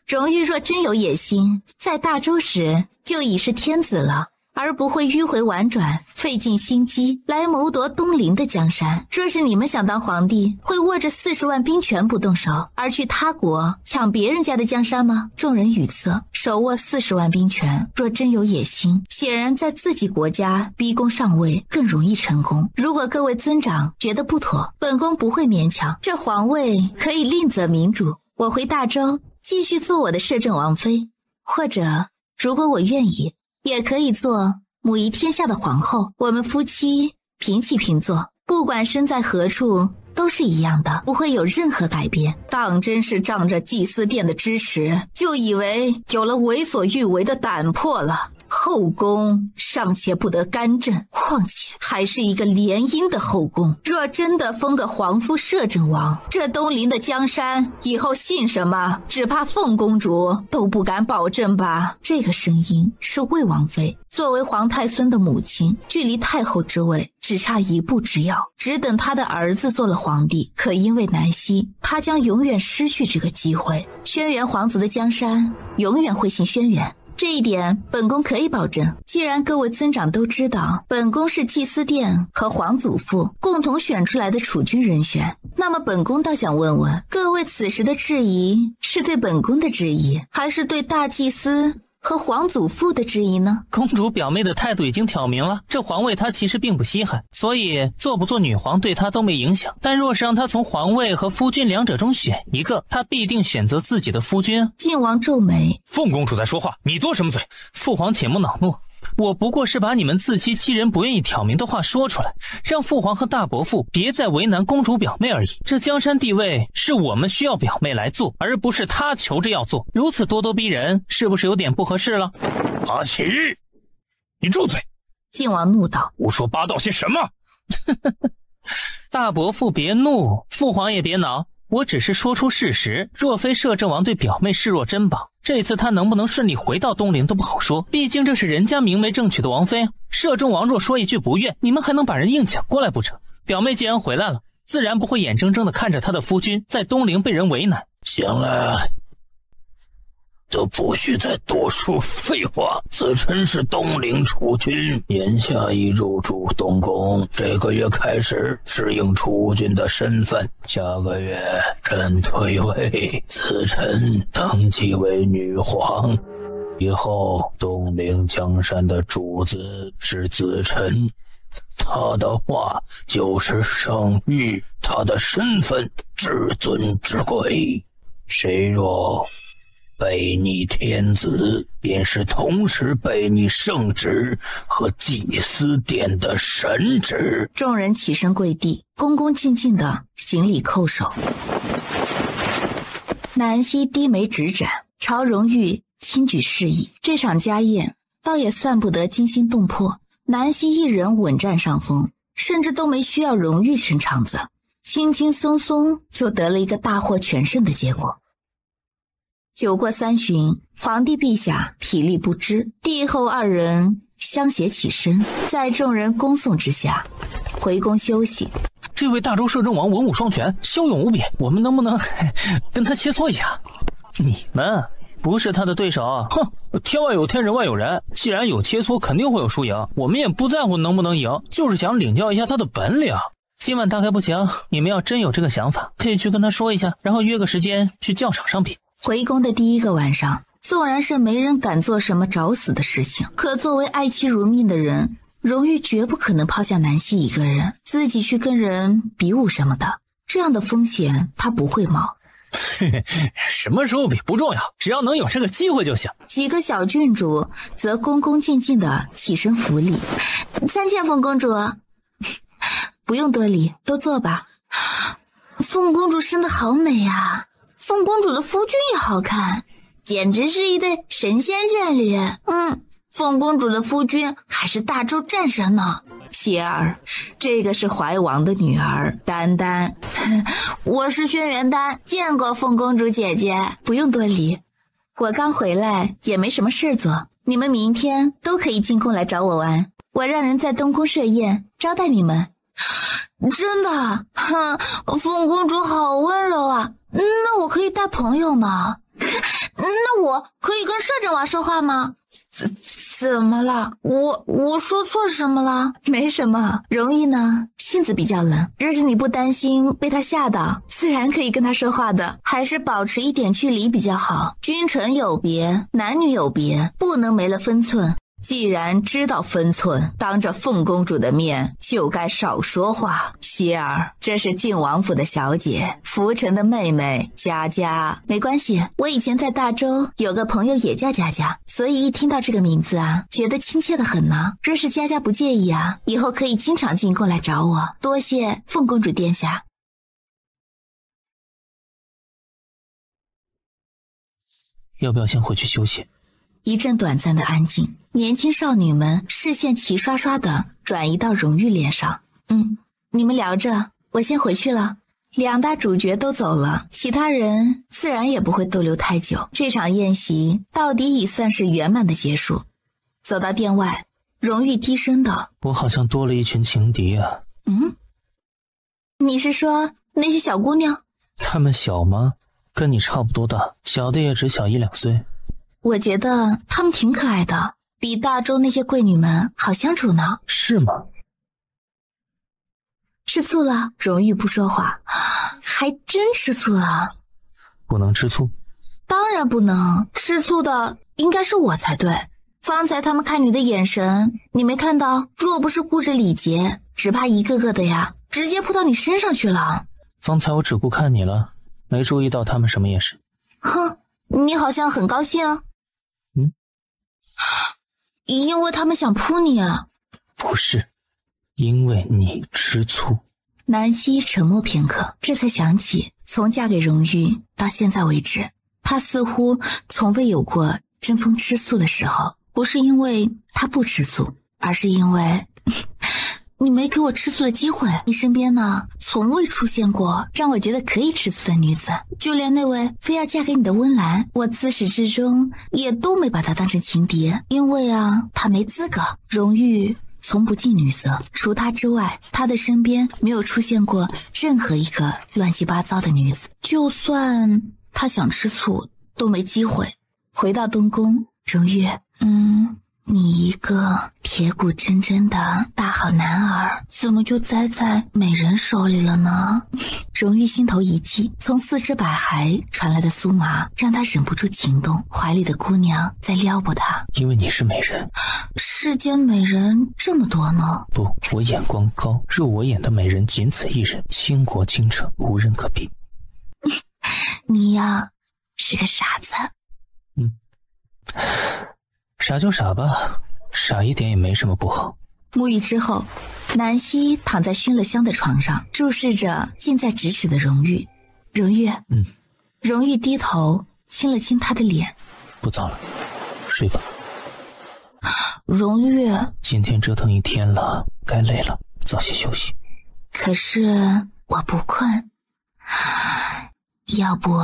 [SPEAKER 3] 荣玉若真有野心，在大周时就已是天子了，而不会迂回婉转，费尽心机来谋夺东陵的江山。若是你们想当皇帝，会握着40万兵权不动手，而去他国抢别人家的江山吗？众人语塞，手握40万兵权，若真有野心，显然在自己国家逼宫上位更容易成功。如果各位尊长觉得不妥，本宫不会勉强，这皇位可以另择明主。我回大周继续做我的摄政王妃，或者如果我愿意，也可以做母仪天下的皇后，我们夫妻平起平坐，不管身在何处都是一样的，不会有任何改变。当真是仗着祭司殿的支持，就以为有了为所欲为的胆魄了。后宫尚且不得干政，况且还是一个联姻的后宫。若真的封个皇夫摄政王，这东陵的江山以后姓什么，只怕凤公主都不敢保证吧。这个声音是魏王妃，作为皇太孙的母亲，距离太后之位只差一步之遥，只等她的儿子做了皇帝。可因为南希，她将永远失去这个机会。轩辕皇族的江山永远会姓轩辕，这一点本宫可以保证。既然各位尊长都知道本宫是祭司殿和皇祖父共同选出来的储君人选，那么本宫倒想问问各位，此时的质疑是对本宫的质疑，还是对大祭司和皇祖父的质疑呢？
[SPEAKER 8] 公主表妹的态度已经挑明了，这皇位她其实并不稀罕，所以做不做女皇对她都没影响。但若是让她从皇位和夫君两者中选一个，她必定选择自己的夫君。
[SPEAKER 3] 晋王皱眉，
[SPEAKER 4] 凤公主在说话，你多什么嘴？
[SPEAKER 8] 父皇且莫恼怒，我不过是把你们自欺欺人不愿意挑明的话说出来，让父皇和大伯父别再为难公主表妹而已。这江山地位是我们需要表妹来做，而不是她求着要做，如此咄咄逼人，是不是有点不合适了？
[SPEAKER 4] 阿奇，你住嘴！
[SPEAKER 3] 晋王怒道，
[SPEAKER 4] 胡说八道些什么？
[SPEAKER 8] 大伯父别怒，父皇也别恼，我只是说出事实。若非摄政王对表妹视若珍宝，这次他能不能顺利回到东陵都不好说，毕竟这是人家明媒正娶的王妃。摄政王若说一句不愿，你们还能把人硬抢过来不成？表妹既然回来了，自然不会眼睁睁地看着他的夫君在东陵被人为难。
[SPEAKER 9] 行了，都不许再多说废话。子臣是东陵储君，眼下已入驻东宫，这个月开始适应储君的身份，下个月朕退位，子臣登基为女皇，以后东陵江山的主子是子臣，他的话就是圣谕，他的身份至尊至贵，谁若背逆天子，便是同时背逆圣旨和祭司殿的神旨。
[SPEAKER 3] 众人起身跪地，恭恭敬敬地行礼叩首。南希低眉直展，朝荣玉轻举示意。这场家宴倒也算不得惊心动魄，南希一人稳占上风，甚至都没需要荣玉撑场子，轻轻松松就得了一个大获全胜的结果。酒过三巡，皇帝陛下体力不支，帝后二人相携起身，在众人恭送之下回宫休息。
[SPEAKER 8] 这位大周摄政王文武双全，骁勇无比，我们能不能跟他切磋一下？你们不是他的对手。
[SPEAKER 2] 哼，天外有天，人外有人，既然有切磋，肯定会有输赢，我们也不在乎能不能赢，就是想领教一下他的本领。
[SPEAKER 8] 今晚大概不行，你们要真有这个想法，可以去跟他说一下，然后约个时间去教场上比。
[SPEAKER 3] 回宫的第一个晚上，纵然是没人敢做什么找死的事情，可作为爱妻如命的人，荣玉绝不可能抛下南希一个人，自己去跟人比武什么的，这样的风险他不会冒。
[SPEAKER 2] 什么时候比不重要，只要能有这个机会就行。
[SPEAKER 3] 几个小郡主则恭恭敬敬地起身扶礼，参见凤公主。不用多礼，都坐吧。凤公主生得好美啊，凤公主的夫君也好看，简直是一对神仙眷侣。凤公主的夫君还是大周战神呢。希儿，这个是怀王的女儿丹丹。我是轩辕丹，见过凤公主姐姐。不用多礼，我刚回来也没什么事做，你们明天都可以进宫来找我玩，我让人在东宫设宴招待你们。真的？凤公主好温柔啊，那我可以带朋友吗？那我可以跟摄政王说话吗？怎么了？我说错什么了？没什么。容易呢，性子比较冷，若是你不担心被他吓到，自然可以跟他说话的。还是保持一点距离比较好，君臣有别，男女有别，不能没了分寸。既然知道分寸，当着凤公主的面就该少说话。希儿，这是靖王府的小姐，福臣的妹妹佳佳。没关系，我以前在大周有个朋友也叫佳佳，所以一听到这个名字啊，觉得亲切的很呢。若是佳佳不介意啊，以后可以经常进宫来找我。多谢凤公主殿下。
[SPEAKER 4] 要不要先回去休息？
[SPEAKER 3] 一阵短暂的安静，年轻少女们视线齐刷刷地转移到荣玉脸上。你们聊着，我先回去了。两大主角都走了，其他人自然也不会逗留太久。这场宴席到底已算是圆满的结束。走到殿外，荣玉低声道：“
[SPEAKER 4] 我好像多了一群情敌啊。”
[SPEAKER 3] 你是说那些小姑娘？
[SPEAKER 4] 她们小吗？跟你差不多大，小的也只小1-2岁。
[SPEAKER 3] 我觉得她们挺可爱的，比大周那些贵女们好相处呢。
[SPEAKER 4] 是吗？
[SPEAKER 3] 吃醋了？荣玉不说话，还真吃醋了。
[SPEAKER 4] 不能吃醋？
[SPEAKER 3] 当然不能，吃醋的应该是我才对。方才他们看你的眼神，你没看到？若不是顾着礼节，只怕一个个的呀，直接扑到你身上去了。
[SPEAKER 4] 方才我只顾看你了，没注意到他们什么眼神。
[SPEAKER 3] 哼，你好像很高兴。因为他们想扑你啊。
[SPEAKER 4] 不是，因为你吃醋。
[SPEAKER 3] 南希沉默片刻，这才想起从嫁给荣玉到现在为止，她似乎从未有过争风吃醋的时候。不是因为她不吃醋，而是因为你没给我吃醋的机会。你身边呢，从未出现过让我觉得可以吃醋的女子，就连那位非要嫁给你的温岚，我自始至终也都没把她当成情敌，因为啊，她没资格。荣玉从不近女色，除她之外，她的身边没有出现过任何一个乱七八糟的女子，就算她想吃醋都没机会。回到东宫，荣玉，你一个铁骨铮铮的大好男儿，怎么就栽在美人手里了呢？荣玉心头一悸，从四肢百骸传来的酥麻让他忍不住情动，怀里的姑娘在撩拨他。
[SPEAKER 4] 因为你是美人。
[SPEAKER 3] 世间美人这么多呢？
[SPEAKER 4] 不，我眼光高，若我眼的美人仅此一人，倾国倾城无人可比。
[SPEAKER 3] 你呀，是个傻子。
[SPEAKER 4] 傻就傻吧，傻一点也没什么不好。
[SPEAKER 3] 沐浴之后，南希躺在熏了香的床上，注视着近在咫尺的荣玉。荣玉，荣玉低头亲了亲他的脸。
[SPEAKER 4] 不早了，睡吧。
[SPEAKER 3] 荣玉，
[SPEAKER 4] 今天折腾一天了，该累了，早些休息。
[SPEAKER 3] 可是我不困，要不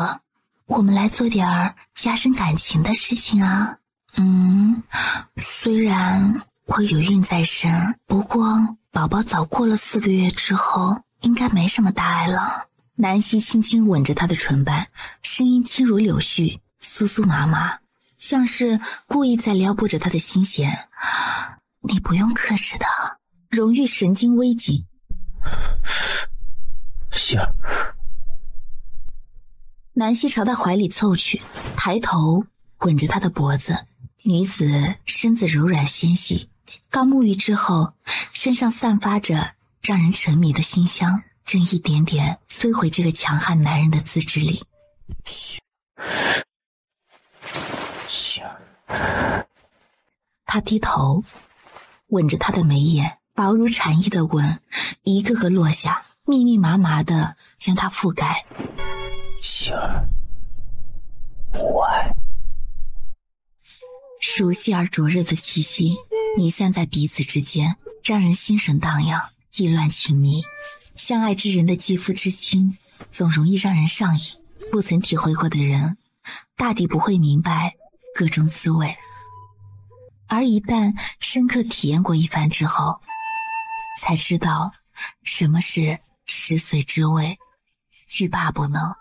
[SPEAKER 3] 我们来做点加深感情的事情啊？虽然我有孕在身，不过宝宝早过了4个月之后，应该没什么大碍了。南希轻轻吻着他的唇瓣，声音轻如柳絮，酥酥麻麻，像是故意在撩拨着他的心弦。你不用克制的。荣玉神经微紧。
[SPEAKER 4] 希儿。
[SPEAKER 3] 南希朝他怀里凑去，抬头吻着他的脖子。女子身子柔软纤细，刚沐浴之后，身上散发着让人沉迷的馨香，正一点点摧毁这个强悍男人的自制力。
[SPEAKER 4] 希儿。
[SPEAKER 3] 他低头吻着她的眉眼，薄如蝉翼的吻一个个落下，密密麻麻的将她覆盖。
[SPEAKER 4] 希儿，我爱。
[SPEAKER 3] 熟悉而灼热的气息弥散在彼此之间，让人心神荡漾，意乱情迷。相爱之人的肌肤之亲总容易让人上瘾，不曾体会过的人大抵不会明白各种滋味，而一旦深刻体验过一番之后，才知道什么是食髓知味，欲罢不能。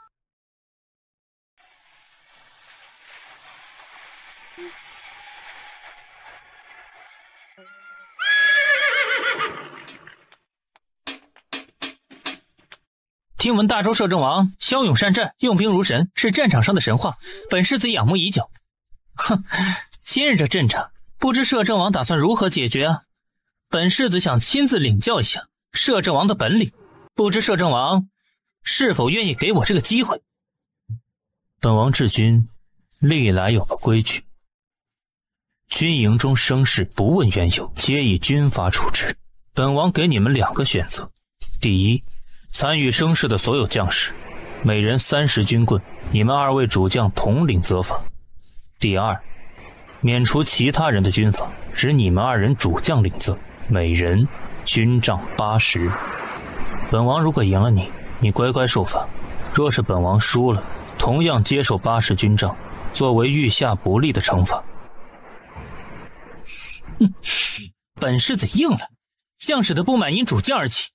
[SPEAKER 2] 听闻大周摄政王骁勇善战，用兵如神，是战场上的神话，本世子仰慕已久。哼，今日这阵仗不知摄政王打算如何解决啊？本世子想亲自领教一下摄政王的本领，不知摄政王是否愿意给我这个机会？
[SPEAKER 9] 本王治军历来有个规矩，军营中生事不问缘由，皆以军法处置。本王给你们2个选择：第一，参与生事的所有将士，每人30军棍，你们2位主将统领责罚；第二，免除其他人的军法，只你们2人主将领责，每人军杖80。本王如果赢了你，你乖乖受罚；若是本王输了，同样接受80军杖，作为御下不利的惩罚。
[SPEAKER 2] 本世子应了，将士的不满因主将而起，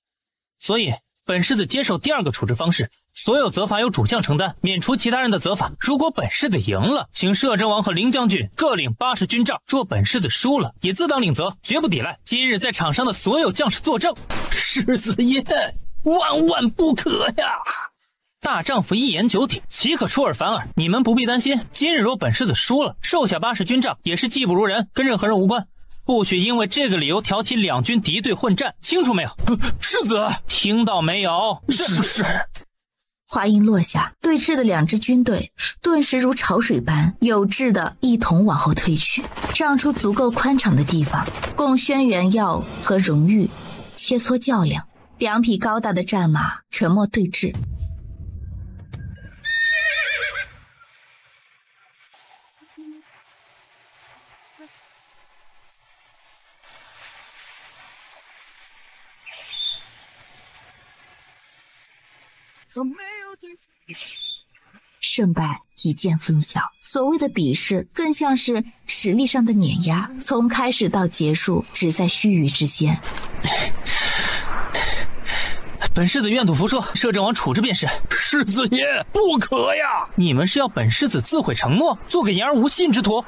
[SPEAKER 2] 所以本世子接受第2个处置方式，所有责罚由主将承担，免除其他人的责罚。如果本世子赢了，请摄政王和凌将军各领80军杖；若本世子输了，也自当领责，绝不抵赖。今日在场上的所有将士作证，
[SPEAKER 9] 世子爷万万不可呀！
[SPEAKER 2] 大丈夫一言九鼎，岂可出尔反尔？你们不必担心，今日若本世子输了，受下80军杖也是技不如人，跟任何人无关。不许因为这个理由挑起2军敌对混战，清楚没有？
[SPEAKER 9] 世子，
[SPEAKER 2] 听到没有？
[SPEAKER 9] 是。
[SPEAKER 3] 话音落下，对峙的2支军队顿时如潮水般有致的一同往后退去，让出足够宽敞的地方，供轩辕耀和荣誉切磋较量。2匹高大的战马沉默对峙。胜败一见分晓，所谓的比试更像是实力上的碾压，从开始到结束只在须臾之间。
[SPEAKER 2] 本世子愿赌服输，摄政王处置便是。
[SPEAKER 9] 世子爷不可呀！
[SPEAKER 2] 你们是要本世子自毁承诺，做个言而无信之徒？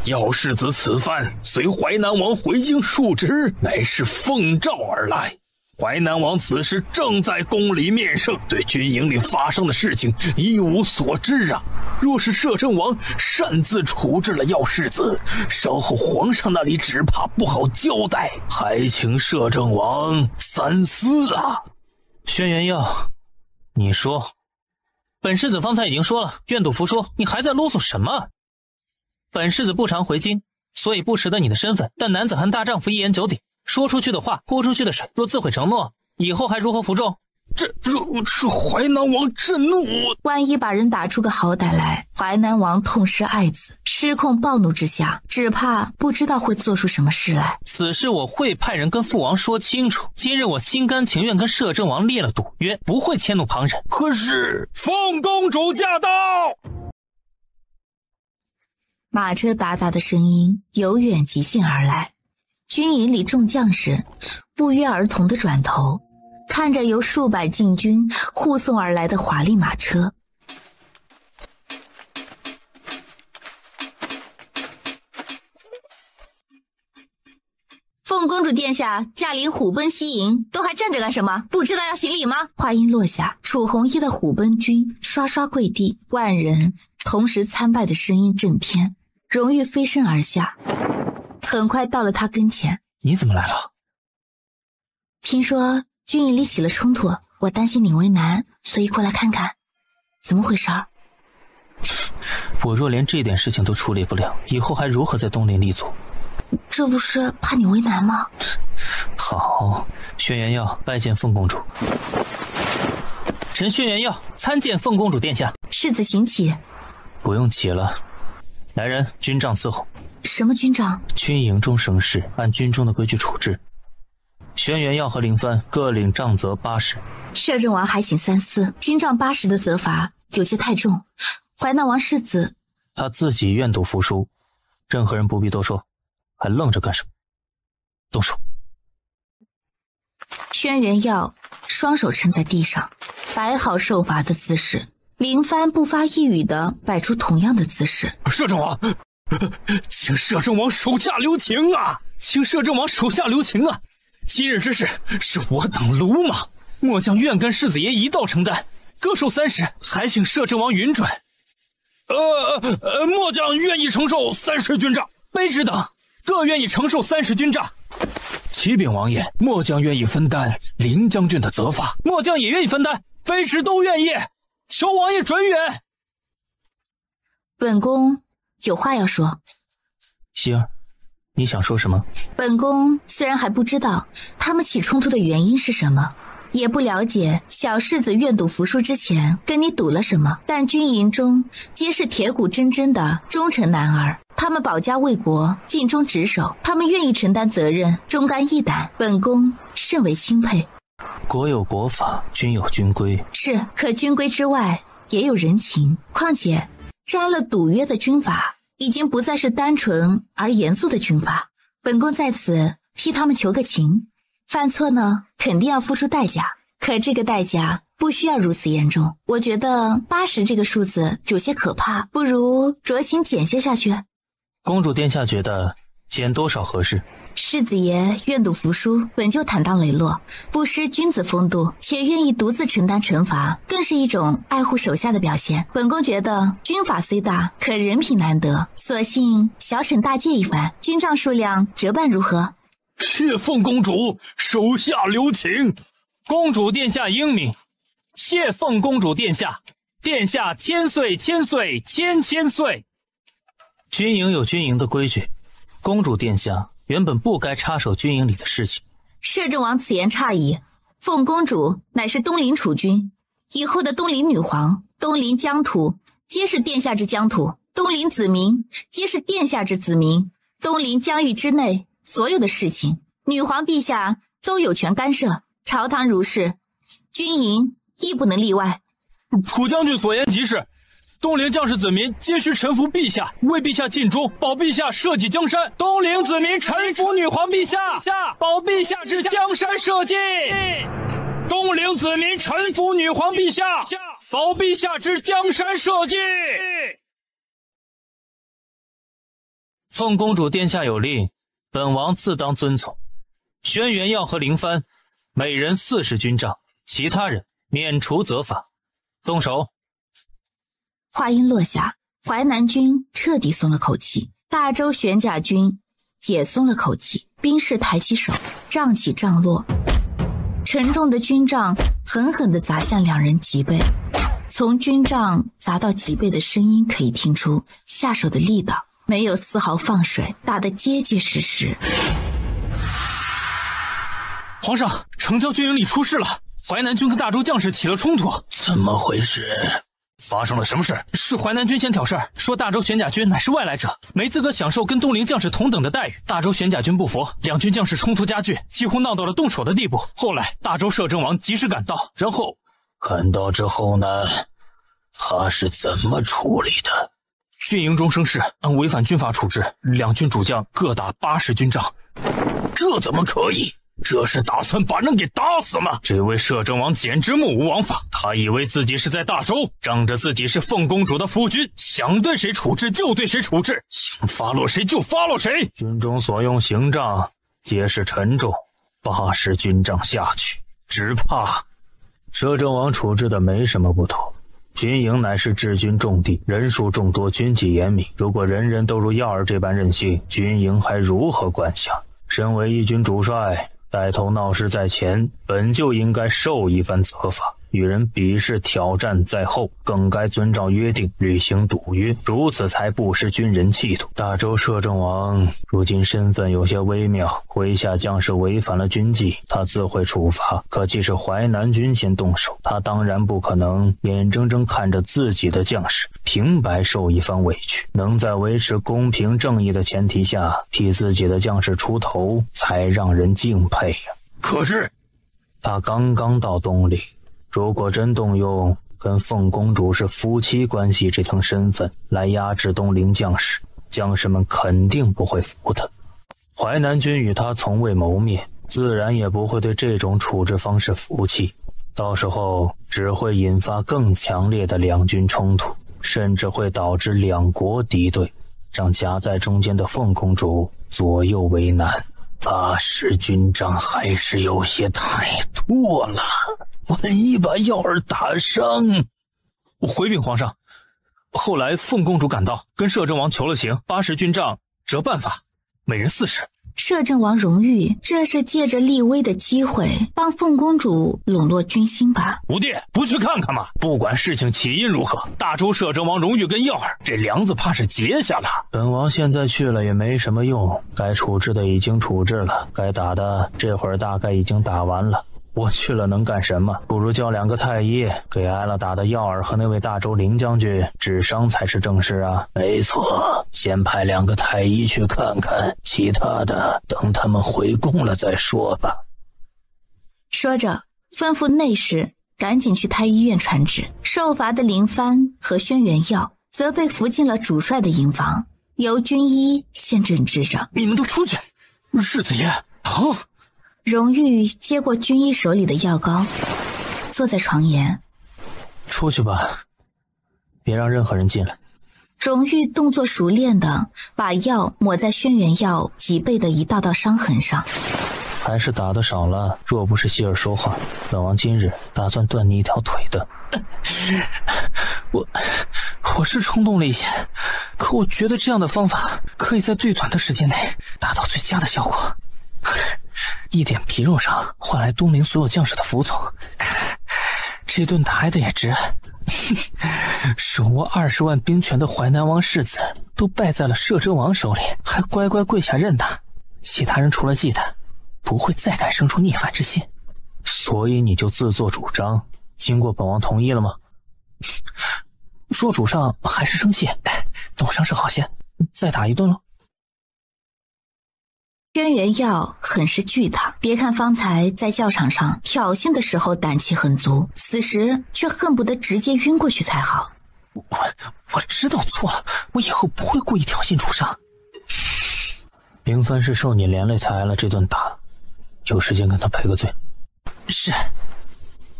[SPEAKER 9] 姚世子此番随淮南王回京述职，乃是奉诏而来。淮南王此时正在宫里面圣，对军营里发生的事情一无所知啊！若是摄政王擅自处置了姚世子，稍后皇上那里只怕不好交代，还请摄政王三思啊！
[SPEAKER 2] 轩辕耀，你说，本世子方才已经说了，愿赌服输，你还在啰嗦什么？本世子不常回京，所以不识得你的身份，但男子汉大丈夫一言九鼎。说出去的话，泼出去的水，若自毁承诺，以后还如何服众？
[SPEAKER 9] 这淮南王震怒，
[SPEAKER 3] 万一把人打出个好歹来，淮南王痛失爱子，失控暴怒之下，只怕不知道会做出什么事来。
[SPEAKER 2] 此事我会派人跟父王说清楚。今日我心甘情愿跟摄政王立了赌约，不会迁怒旁人。
[SPEAKER 9] 可是凤公主驾到！
[SPEAKER 3] 马车哒哒的声音由远及近而来。军营里众将士不约而同地转头，看着由数百禁军护送而来的华丽马车。凤公主殿下驾临虎贲西营，都还站着干什么？不知道要行礼吗？话音落下，楚红衣的虎贲军刷刷跪地，万人同时参拜的声音震天。荣誉飞身而下，很快到了他跟前。
[SPEAKER 2] 你怎么来了？
[SPEAKER 3] 听说军营里起了冲突，我担心你为难，所以过来看看，怎么回事儿？
[SPEAKER 2] 我若连这点事情都处理不了，以后还如何在东林立足？
[SPEAKER 3] 这不是怕你为难吗？
[SPEAKER 2] 好，轩辕耀拜见凤公主。臣轩辕耀参见凤公主殿下。
[SPEAKER 3] 世子行起。
[SPEAKER 2] 不用起了，来人，军帐伺候。
[SPEAKER 3] 什么军帐？
[SPEAKER 2] 军营中生事，按军中的规矩处置。轩辕耀和林帆各领杖责80。
[SPEAKER 3] 摄政王还请三思，军杖80的责罚有些太重。淮南王世子
[SPEAKER 2] 他自己愿赌服输，任何人不必多说，还愣着干什么？动手！
[SPEAKER 3] 轩辕耀双手撑在地上，摆好受罚的姿势。林帆不发一语的摆出同样的姿势。
[SPEAKER 9] 摄政王，请摄政王手下留情啊！
[SPEAKER 2] 请摄政王手下留情啊！今日之事是我等鲁莽，末将愿跟世子爷一道承担，各受30，还请摄政王允准。
[SPEAKER 9] 末将愿意承受30军杖。
[SPEAKER 2] 卑职等，
[SPEAKER 4] 各愿意承受30军帐。启禀王爷，末将愿意分担林将军的责罚。末将也愿意分担，卑职都愿意，求王爷准允。
[SPEAKER 3] 本宫有话要说。
[SPEAKER 2] 希儿，你想说什么？
[SPEAKER 3] 本宫虽然还不知道他们起冲突的原因是什么，也不了解小世子愿赌服输之前跟你赌了什么，但军营中皆是铁骨铮铮的忠诚男儿，他们保家卫国，尽忠职守，他们愿意承担责任，忠肝义胆，本宫甚为钦佩。
[SPEAKER 2] 国有国法，军有军规。
[SPEAKER 3] 是，可军规之外也有人情，况且摘了赌约的军法已经不再是单纯而严肃的军法，本宫在此替他们求个情，犯错呢肯定要付出代价，可这个代价不需要如此严重。我觉得80这个数字有些可怕，不如酌情减些下去。
[SPEAKER 2] 公主殿下觉得减多少合适？
[SPEAKER 3] 世子爷愿赌服输，本就坦荡磊落，不失君子风度，且愿意独自承担惩罚，更是一种爱护手下的表现。本宫觉得军法虽大，可人品难得，索性小惩大戒一番，军帐数量折半如何？
[SPEAKER 4] 谢凤公主，手下留情。
[SPEAKER 2] 公主殿下英明，谢凤公主殿下，殿下千岁千岁千千岁。军营有军营的规矩，公主殿下原本不该插手军营里的事情。
[SPEAKER 3] 摄政王此言差矣，凤公主乃是东林储君，以后的东林女皇，东林疆土皆是殿下之疆土，东林子民皆是殿下之子民，东林疆域之内所有的事情，女皇陛下都有权干涉，朝堂如是，军营亦不能例外。
[SPEAKER 4] 楚将军所言极是，东陵将士子民皆须臣服陛下，为陛下尽忠，保陛下社稷江山。
[SPEAKER 2] 东陵子民臣服女皇陛下，保陛下之江山社稷。东陵子民臣服女皇陛下，保陛下之江山社稷。凤公主殿下有令，本王自当遵从。轩辕耀和林帆每人40军帐，其他人免除责罚。动手。
[SPEAKER 3] 话音落下，淮南军彻底松了口气，大周玄甲军也松了口气，兵士抬起手，杖起杖落，沉重的军杖狠狠地砸向两人脊背，从军杖砸到脊背的声音可以听出下手的力道没有丝毫放水，打得结结实实。
[SPEAKER 4] 皇上，城郊军营里出事了，淮南军跟大周将士起了冲突。
[SPEAKER 9] 怎么回事？发生了什么事？
[SPEAKER 2] 是淮南军先挑事，说大周玄甲军乃是外来者，没资格享受跟东陵将士同等的待遇。大周玄甲军不服，两军将士冲突加剧，几乎闹到了动手的地步。后来大周摄政王及时赶到，然后
[SPEAKER 9] 赶到之后呢？他是怎么处理的？
[SPEAKER 2] 军营中生事，按违反军法处置，两军主将各打80军杖。
[SPEAKER 9] 这怎么可以？这是打算把人给打死吗？
[SPEAKER 2] 这位摄政王简直目无王法，他以为自己是在大周，仗着自己是凤公主的夫君，想对谁处置就对谁处置，想发落谁就发落谁。军中所用刑杖皆是沉重，80军杖下去，只怕摄政王处置的没什么不妥。军营乃是治军重地，人数众多，军纪严明，如果人人都如耀儿这般任性，军营还如何管辖？身为一军主帅，带头闹事在前，本就应该受一番责罚。与人比试挑战在后，更该遵照约定履行赌约，如此才不失军人气度。大周摄政王如今身份有些微妙，麾下将士违反了军纪，他自会处罚。可既是淮南军先动手，他当然不可能眼睁睁看着自己的将士平白受一番委屈，能在维持公平正义的前提下替自己的将士出头，才让人敬佩呀。
[SPEAKER 9] 可是
[SPEAKER 2] 他刚刚到东陵，如果真动用跟凤公主是夫妻关系这层身份来压制东陵将士，将士们肯定不会服他。淮南军与他从未谋面，自然也不会对这种处置方式服气，到时候只会引发更强烈的两军冲突，甚至会导致两国敌对，让夹在中间的凤公主左右为难。80军杖还是有些太多了，万一把耀儿打伤。回禀皇上，后来凤公主赶到，跟摄政王求了情，80军杖折半罚。
[SPEAKER 4] 每人40。
[SPEAKER 3] 摄政王荣誉这是借着立威的机会帮凤公主笼络军心吧？
[SPEAKER 4] 五弟，不去看看吗？不管事情起因如何，大周摄政王荣誉跟耀儿这梁子怕是结下了。
[SPEAKER 9] 本王现在去了也没什么用，该处置的已经处置了，该打的这会儿大概已经打完了。我去了能干什么？不如叫2个太医给挨了打的耀儿和那位大周林将军治伤才是正事啊。没错，先派2个太医去看看，其他的等他们回宫了再说吧。
[SPEAKER 3] 说着吩咐内侍赶紧去太医院传旨。受罚的林帆和轩辕耀则被扶进了主帅的营房，由军医先诊治着。
[SPEAKER 4] 你们都出去，世子爷疼。
[SPEAKER 3] 荣誉接过军医手里的药膏，坐在床沿。
[SPEAKER 9] 出去吧，别让任何人进来。
[SPEAKER 3] 荣誉动作熟练地把药抹在轩辕耀脊背的一道道伤痕上。
[SPEAKER 9] 还是打得少了，若不是希尔说话，本王今日打算断你一条腿的。
[SPEAKER 2] 我是冲动了一些，可我觉得这样的方法可以在最短的时间内达到最佳的效果。一点皮肉伤换来东陵所有将士的服从，这顿打挨的也值。手握20万兵权的淮南王世子都败在了摄政王手里，还乖乖跪下认打，其他人除了忌惮，不会再敢生出逆反之心。
[SPEAKER 9] 所以你就自作主张，经过本王同意了吗？
[SPEAKER 2] 若主上还是生气，等我伤势好些，再打一顿咯。
[SPEAKER 3] 轩辕耀很是惧他，别看方才在教场上挑衅的时候胆气很足，此时却恨不得直接晕过去才好。
[SPEAKER 2] 我知道错了，我以后不会故意挑衅主上。
[SPEAKER 9] 林帆是受你连累才挨了这顿打，有时间跟他赔个罪。
[SPEAKER 2] 是。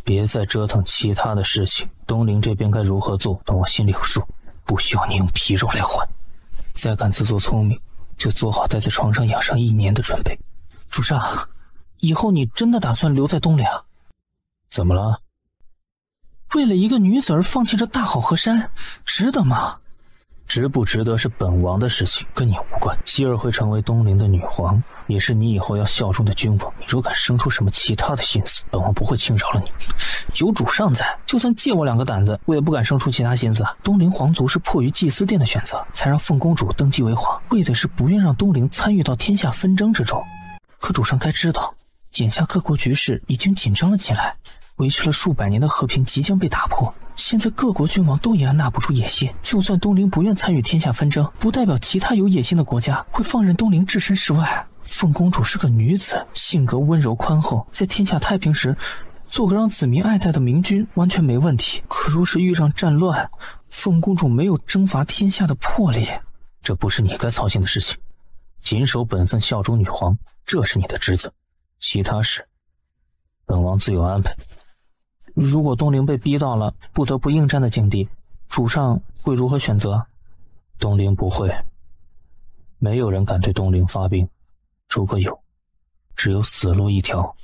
[SPEAKER 9] 别再折腾其他的事情，东陵这边该如何做，等我心里有数，不需要你用皮肉来换。再敢自作聪明，就做好待在床上养伤1年的准备。
[SPEAKER 2] 主上，以后你真的打算留在东陵？
[SPEAKER 9] 怎么了？
[SPEAKER 2] 为了一个女子而放弃这大好河山，值得吗？
[SPEAKER 9] 值不值得是本王的事情，跟你无关。希儿会成为东陵的女皇，也是你以后要效忠的君王。你若敢生出什么其他的心思，本王不会轻饶了你。
[SPEAKER 2] 有主上在，就算借我2个胆子，我也不敢生出其他心思。东陵皇族是迫于祭司殿的选择，才让凤公主登基为皇，为的是不愿让东陵参与到天下纷争之中。可主上该知道，眼下各国局势已经紧张了起来，维持了数百年的和平即将被打破。现在各国君王都也按捺不住野心，就算东陵不愿参与天下纷争，不代表其他有野心的国家会放任东陵置身事外。凤公主是个女子，性格温柔宽厚，在天下太平时做个让子民爱戴的明君完全没问题。可若是遇上战乱，凤公主没有征伐天下的魄力。
[SPEAKER 9] 这不是你该操心的事情，谨守本分，效忠女皇，这是你的职责。其他事本王自有安排。
[SPEAKER 2] 如果东陵被逼到了不得不应战的境地，主上会如何选择？
[SPEAKER 9] 东陵不会，没有人敢对东陵发兵，如果有，只有死路一条。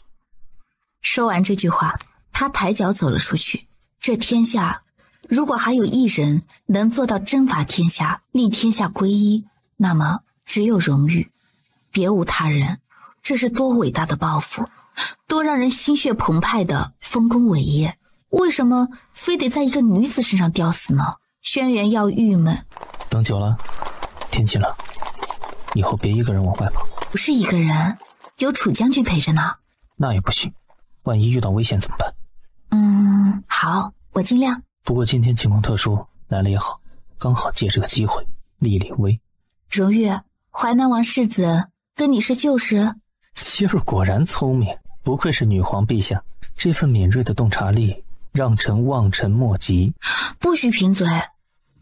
[SPEAKER 3] 说完这句话，他抬脚走了出去。这天下如果还有一人能做到征伐天下，令天下归一，那么只有荣誉，别无他人。这是多伟大的抱负，多让人心血澎湃的丰功伟业，为什么非得在一个女子身上吊死呢？轩辕耀郁闷。
[SPEAKER 2] 等久了，天气冷，以后别一个人往外跑。
[SPEAKER 3] 不是一个人，有楚将军陪着呢。
[SPEAKER 2] 那也不行，万一遇到危险怎么办？
[SPEAKER 3] 好，我尽量。
[SPEAKER 2] 不过今天情况特殊，来了也好，刚好借这个机会立立威。
[SPEAKER 3] 荣誉，淮南王世子跟你是旧识。
[SPEAKER 2] 希儿果然聪明，不愧是女皇陛下，这份敏锐的洞察力让臣望尘莫及。
[SPEAKER 3] 不许贫嘴，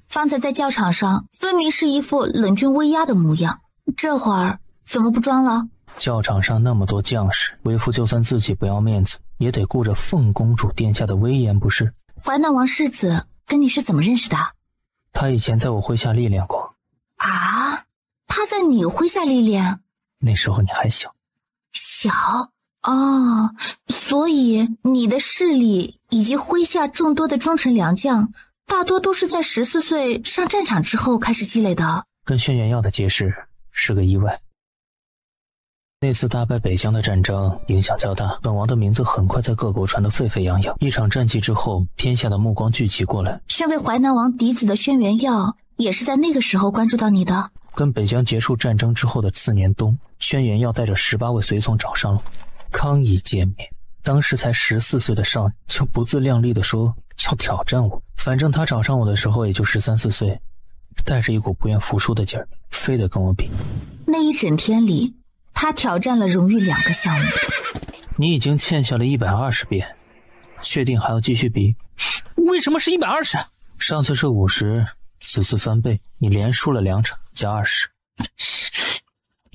[SPEAKER 3] 方才在教场上分明是一副冷峻威压的模样，这会儿怎么不装了？
[SPEAKER 2] 教场上那么多将士，为父就算自己不要面子，也得顾着凤公主殿下的威严，不是？
[SPEAKER 3] 淮南王世子跟你是怎么认识的？
[SPEAKER 2] 他以前在我麾下历练过。
[SPEAKER 3] 啊？他在你麾下历练？
[SPEAKER 2] 那时候你还小。
[SPEAKER 3] 小？哦，所以你的势力以及麾下众多的忠臣良将，大多都是在14岁上战场之后开始积累的。
[SPEAKER 2] 跟轩辕耀的结识是个意外。
[SPEAKER 4] 那次大败北疆的战争影响较大，本王的名字很快在各国传得沸沸扬扬。一场战绩之后，天下的目光聚集过来。
[SPEAKER 3] 身为淮南王嫡子的轩辕耀也是在那个时候关注到你的。
[SPEAKER 4] 跟北疆结束战争之后的次年冬，轩辕耀带着18位随从找上了，刚一见面，当时才14岁的少年就不自量力地说要挑战我。反正他找上我的时候也就13、14岁，带着一股不愿服输的劲儿，非得跟我比。
[SPEAKER 3] 那一整天里，他挑战了荣誉2个项目。
[SPEAKER 4] 你已经欠下了120遍，确定还要继续比？
[SPEAKER 2] 为什么是120？
[SPEAKER 4] 上次是50，此次翻倍，你连输了2场，加20。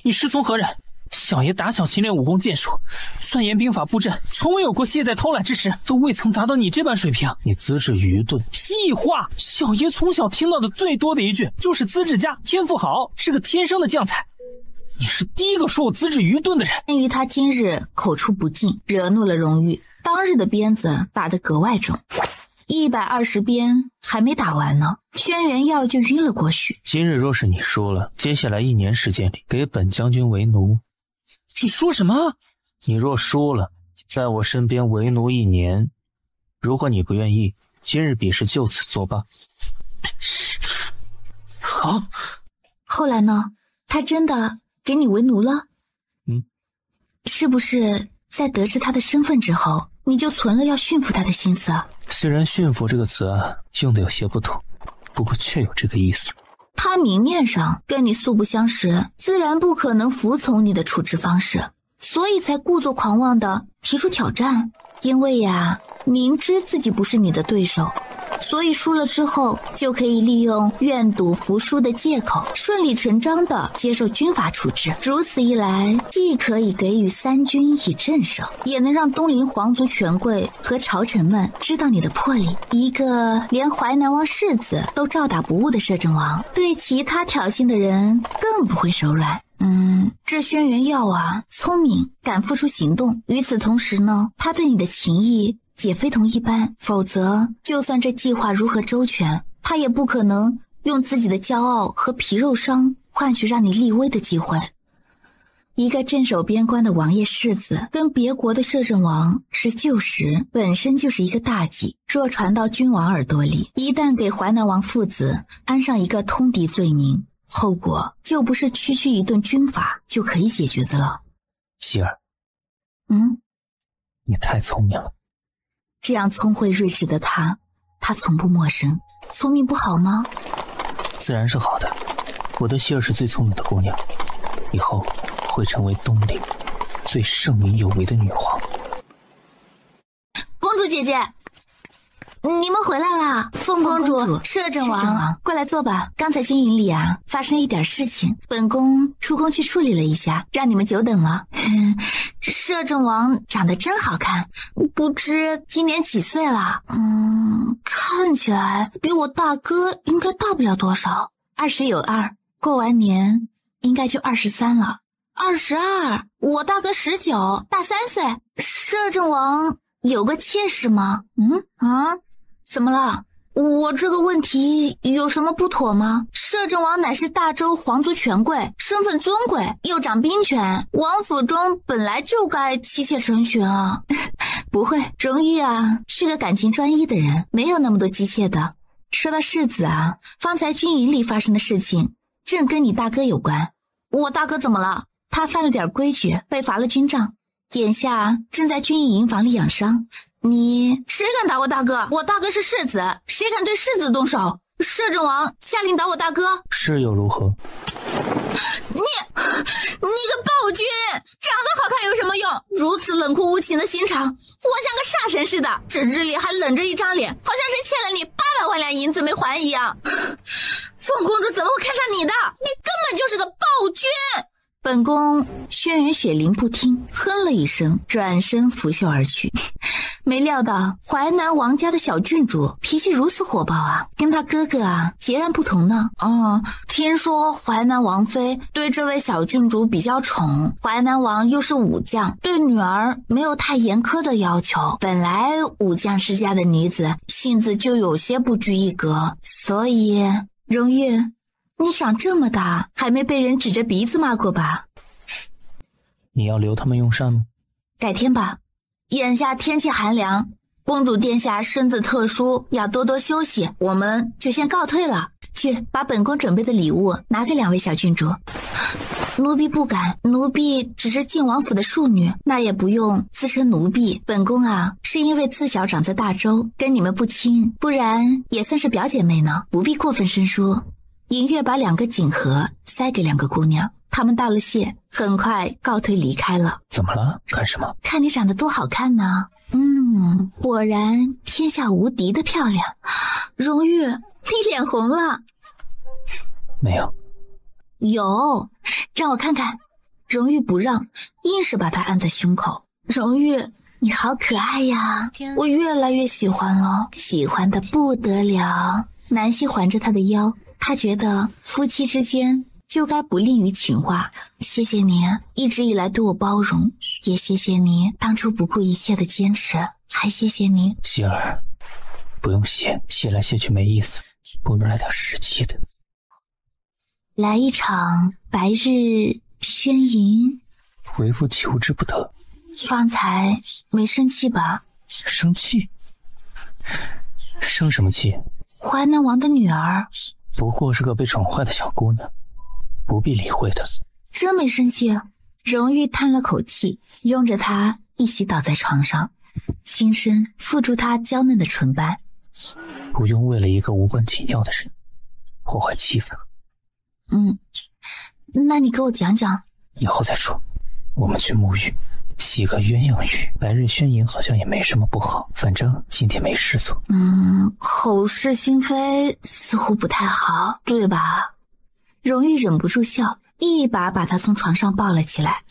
[SPEAKER 2] 你师从何人？小爷打小勤练武功剑术，钻研兵法布阵，从未有过懈怠偷懒之时，都未曾达到你这般水平。
[SPEAKER 4] 你资质愚钝。
[SPEAKER 2] 屁话！小爷从小听到的最多的一句就是资质佳，天赋好，是个天生的将才。你是第一个说我资质愚钝的人。
[SPEAKER 3] 鉴于他今日口出不敬，惹怒了荣誉，当日的鞭子打得格外重。120鞭还没打完呢，轩辕耀就晕了过去。
[SPEAKER 4] 今日若是你输了，接下来1年时间里给本将军为奴。
[SPEAKER 2] 你说什么？
[SPEAKER 4] 你若输了，在我身边为奴1年。如果你不愿意，今日比试就此作罢。
[SPEAKER 2] 好。
[SPEAKER 3] 后来呢？他真的给你为奴了？是不是在得知他的身份之后，你就存了要驯服他的心思啊？
[SPEAKER 4] 虽然驯服这个词用的有些不妥，不过确有这个意思。
[SPEAKER 3] 他明面上跟你素不相识，自然不可能服从你的处置方式，所以才故作狂妄的提出挑战。因为呀，明知自己不是你的对手，所以输了之后就可以利用愿赌服输的借口，顺理成章的接受军法处置。如此一来，既可以给予三军以镇守，也能让东陵皇族权贵和朝臣们知道你的魄力。一个连淮南王世子都照打不误的摄政王，对其他挑衅的人更不会手软。这轩辕耀啊，聪明，敢付出行动。与此同时呢，他对你的情谊也非同一般，否则就算这计划如何周全，他也不可能用自己的骄傲和皮肉伤换取让你立威的机会。一个镇守边关的王爷世子跟别国的摄政王是旧识，本身就是一个大忌。若传到君王耳朵里，一旦给淮南王父子安上一个通敌罪名，后果就不是区区一顿军法就可以解决的了。
[SPEAKER 4] 希儿，
[SPEAKER 3] 你
[SPEAKER 4] 太聪明了。
[SPEAKER 3] 这样聪慧睿智的他从不陌生。聪明不好吗？
[SPEAKER 4] 自然是好的。我的希儿是最聪明的姑娘，以后会成为东陵最盛名有为的女皇。
[SPEAKER 1] 公主姐姐，你们回来啦！凤公主、摄政王，
[SPEAKER 3] 过来坐吧。刚才军营里发生一点事情，本宫出宫去处理了一下，让你们久等了。
[SPEAKER 1] 摄政王长得真好看，不知今年几岁了？看起来比我大哥应该大不了多少
[SPEAKER 3] ，20有2，过完年应该就23了。
[SPEAKER 1] 22，我大哥19，大3岁。摄政王有个妾室吗？怎么了？我这个问题有什么不妥吗？摄政王乃是大周皇族权贵，身份尊贵，又掌兵权，王府中本来就该妻妾成群啊。
[SPEAKER 3] 不会，荣誉是个感情专一的人，没有那么多姬妾的。说到世子方才军营里发生的事情正跟你大哥有关。
[SPEAKER 1] 我大哥怎么了？
[SPEAKER 3] 他犯了点规矩，被罚了军杖，眼下正在军营房里养伤。
[SPEAKER 1] 谁敢打我大哥？我大哥是世子，谁敢对世子动手？摄政王下令打我大哥，
[SPEAKER 4] 是又如何？
[SPEAKER 1] 你个暴君，长得好看有什么用？如此冷酷无情的心肠，活像个煞神似的，纸质里还冷着一张脸，好像谁欠了你800万两银子没还一样。凤公主怎么会看上你的？你根本就是个暴君！
[SPEAKER 3] 本宫轩辕雪灵不听，哼了一声，转身拂袖而去。没料到淮南王家的小郡主脾气如此火爆跟他哥哥截然不同呢。
[SPEAKER 1] 听说淮南王妃对这位小郡主比较宠，淮南王又是武将，对女儿没有太严苛的要求。本来武将世家的女子性子就有些不拘一格，所以
[SPEAKER 3] 荣誉，你长这么大还没被人指着鼻子骂过吧？
[SPEAKER 4] 你要留他们用膳吗？
[SPEAKER 3] 改天吧，眼下天气寒凉，公主殿下身子特殊，要多多休息，我们就先告退了。去把本宫准备的礼物拿给2位小郡主。奴婢不敢，奴婢只是晋王府的庶女，那也不用自称奴婢。本宫啊，是因为自小长在大周，跟你们不亲，不然也算是表姐妹呢，不必过分生疏。银月把2个锦盒塞给2个姑娘，她们道了谢，很快告退离开了。
[SPEAKER 4] 怎么了？看什么？
[SPEAKER 3] 看你长得多好看呢！果然天下无敌的漂亮。荣玉，你脸红了。
[SPEAKER 4] 没有。
[SPEAKER 3] 有，让我看看。荣玉不让，硬是把她按在胸口。荣玉，你好可爱呀，我越来越喜欢了，喜欢的不得了。南希环着他的腰，他觉得夫妻之间就该不吝于情话。谢谢你一直以来对我包容，也谢谢你当初不顾一切的坚持，还谢谢你。
[SPEAKER 4] 希儿，不用谢，谢来谢去没意思，不如来点实际的。
[SPEAKER 3] 来一场白日宣淫。
[SPEAKER 4] 为父求之不得。
[SPEAKER 3] 方才没生气吧？
[SPEAKER 4] 生气？生什么气？
[SPEAKER 3] 淮南王的女儿
[SPEAKER 4] 不过是个被宠坏的小姑娘，不必理会她。
[SPEAKER 3] 真没生气？荣玉叹了口气，拥着她一起倒在床上，轻声附住她娇嫩的唇瓣。
[SPEAKER 4] 不用为了一个无关紧要的人破坏气氛。
[SPEAKER 3] 那你给我讲讲。
[SPEAKER 4] 以后再说。我们去沐浴，洗个鸳鸯浴。白日宣淫好像也没什么不好，反正今天没事做。
[SPEAKER 3] 口是心非似乎不太好，对吧？荣玉忍不住笑，一把把他从床上抱了起来。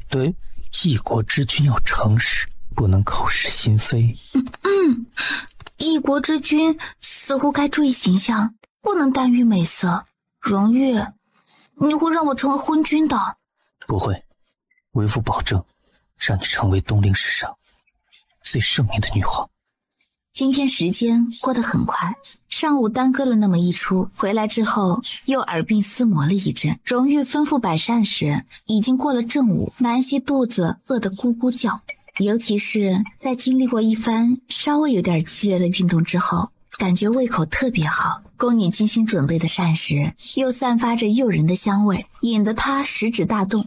[SPEAKER 4] 对，一国之君要诚实，不能口是心非。
[SPEAKER 3] 一国之君似乎该注意形象，不能耽于美色。荣玉，你会让我成为昏君的。
[SPEAKER 4] 不会，为父保证让你成为东陵史上最圣明的女皇。
[SPEAKER 3] 今天时间过得很快，上午耽搁了那么一出，回来之后又耳鬓厮磨了一阵。荣玉吩咐摆膳时，已经过了正午，南希肚子饿得咕咕叫，尤其是在经历过一番稍微有点激烈的运动之后，感觉胃口特别好。宫女精心准备的膳食又散发着诱人的香味，引得她食指大动。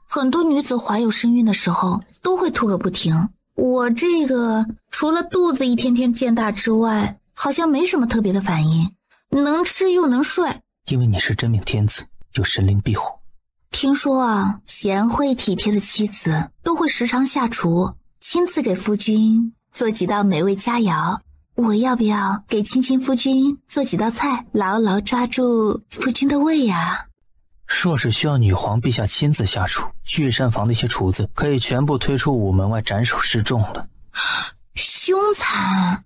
[SPEAKER 3] 很多女子怀有身孕的时候都会吐个不停，我这个除了肚子一天天渐大之外，好像没什么特别的反应，能吃又能睡。
[SPEAKER 4] 因为你是真命天子，有神灵庇护。
[SPEAKER 3] 听说啊，贤惠体贴的妻子都会时常下厨，亲自给夫君做几道美味佳肴。我要不要给亲亲夫君做几道菜，牢牢抓住夫君的胃呀？
[SPEAKER 4] 若是需要女皇陛下亲自下厨，御膳房的一些厨子可以全部推出午门外斩首示众了。
[SPEAKER 3] 凶残，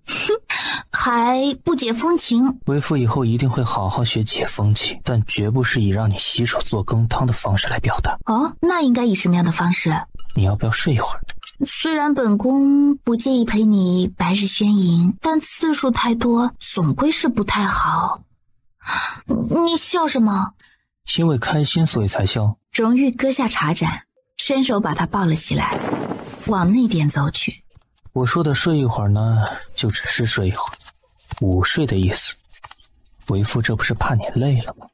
[SPEAKER 3] 还不解风情。
[SPEAKER 4] 为父以后一定会好好学解风情，但绝不是以让你洗手做羹汤的方式来表达。
[SPEAKER 3] 那应该以什么样的方式？
[SPEAKER 4] 你要不要睡一会儿？
[SPEAKER 3] 虽然本宫不介意陪你白日宣淫，但次数太多总归是不太好。你笑什么？
[SPEAKER 4] 因为开心所以才笑。
[SPEAKER 3] 荣玉搁下茶盏，伸手把他抱了起来，往那边走去。
[SPEAKER 4] 我说的睡一会儿呢，就只是睡一会儿，午睡的意思。为父这不是怕你累了吗？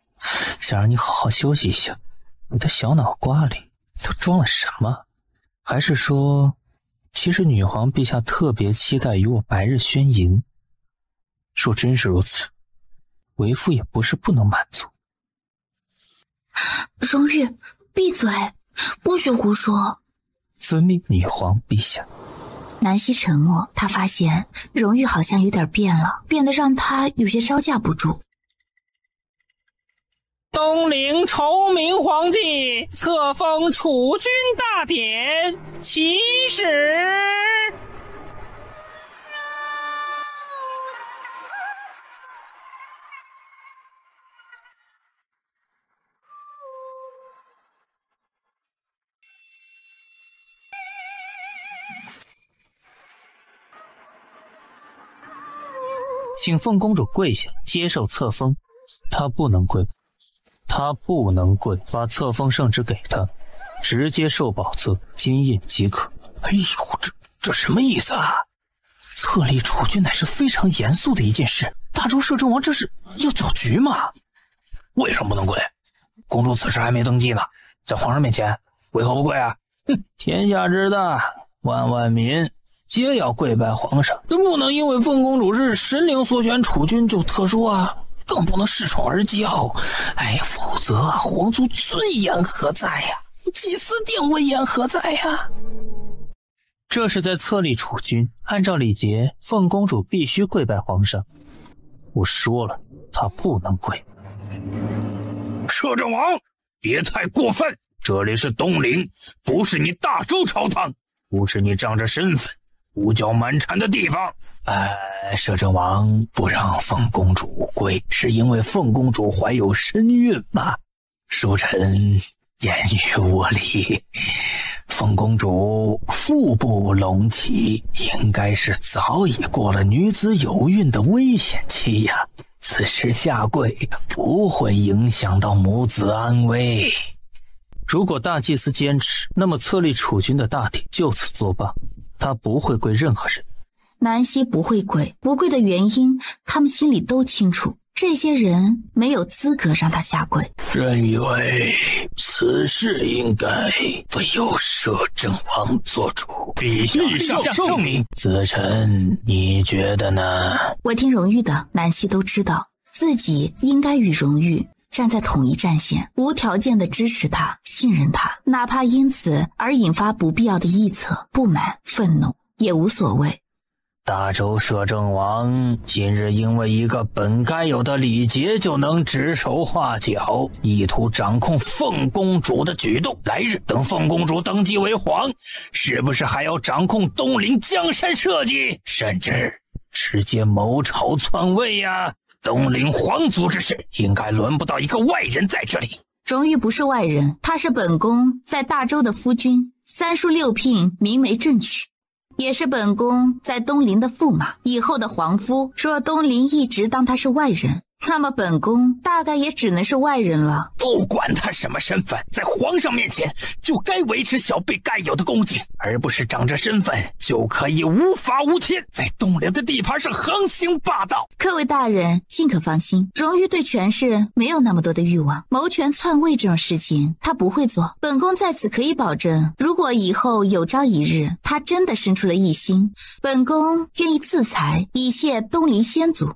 [SPEAKER 4] 想让你好好休息一下。你的小脑瓜里都装了什么？还是说，其实女皇陛下特别期待与我白日宣淫？若真是如此，为父也不是不能满足。
[SPEAKER 3] 荣玉，闭嘴，不许胡说。
[SPEAKER 4] 遵命，女皇陛下。
[SPEAKER 3] 南希沉默，她发现荣玉好像有点变了，变得让她有些招架不住。
[SPEAKER 2] 东陵崇明皇帝册封储君大典起始。
[SPEAKER 4] 请凤公主跪下接受册封。她不能跪，他不能跪，把册封圣旨给他，直接授宝册，金印即可。
[SPEAKER 8] 哎呦，这什么意思啊？册立储君乃是非常严肃的一件事，大周摄政王这是要搅局吗？
[SPEAKER 9] 为什么不能跪？公主此时还没登基呢，在皇上面前为何不跪啊？
[SPEAKER 8] 天下之大，万万民皆要跪拜皇上，不能因为凤公主是神灵所选储君就特殊啊，更不能恃宠而骄。哎，否则皇族尊严何在呀？祭祀殿威严何在呀？
[SPEAKER 4] 这是在册立储君，按照礼节，凤公主必须跪拜皇上。我说了，她不能跪。
[SPEAKER 9] 摄政王，别太过分！这里是东陵，不是你大周朝堂，不是你仗着身份胡搅蛮缠的地方。
[SPEAKER 8] 摄政王不让凤公主跪，是因为凤公主怀有身孕吗？恕臣言语无礼。凤公主腹部隆起，应该是早已过了女子有孕的危险期呀。此时下跪不会影响到母子安危。
[SPEAKER 4] 如果大祭司坚持，那么册立储君的大典就此作罢，他不会跪任何人。
[SPEAKER 3] 南希不会跪，不跪的原因他们心里都清楚，这些人没有资格让他下跪。
[SPEAKER 8] 朕以为此事应该不由摄政王做主。
[SPEAKER 9] 陛下圣明。
[SPEAKER 8] 子臣你觉得呢？
[SPEAKER 3] 我听荣誉的，南希都知道自己应该与荣誉站在统一战线，无条件的支持他，信任他，哪怕因此而引发不必要的臆测、不满、愤怒也无所谓。
[SPEAKER 8] 大周摄政王今日因为一个本该有的礼节就能指手画脚，意图掌控凤公主的举动，来日等凤公主登基为皇，是不是还要掌控东陵江山社稷，甚至直接谋朝篡位呀？东陵皇族之事应该轮不到一个外人在这里。
[SPEAKER 3] 荣誉不是外人，他是本宫在大周的夫君，3书6聘，明媒正娶，也是本宫在东陵的驸马，以后的皇夫。若东陵一直当他是外人，那么本宫大概也只能是外人了。
[SPEAKER 8] 不管他什么身份，在皇上面前就该维持小辈该有的恭敬，而不是长着身份就可以无法无天，在东陵的地盘上横行霸道。
[SPEAKER 3] 各位大人尽可放心，荣誉对权势没有那么多的欲望，谋权篡位这种事情他不会做。本宫在此可以保证，如果以后有朝一日他真的生出了异心，本宫愿意自裁以谢东陵先祖。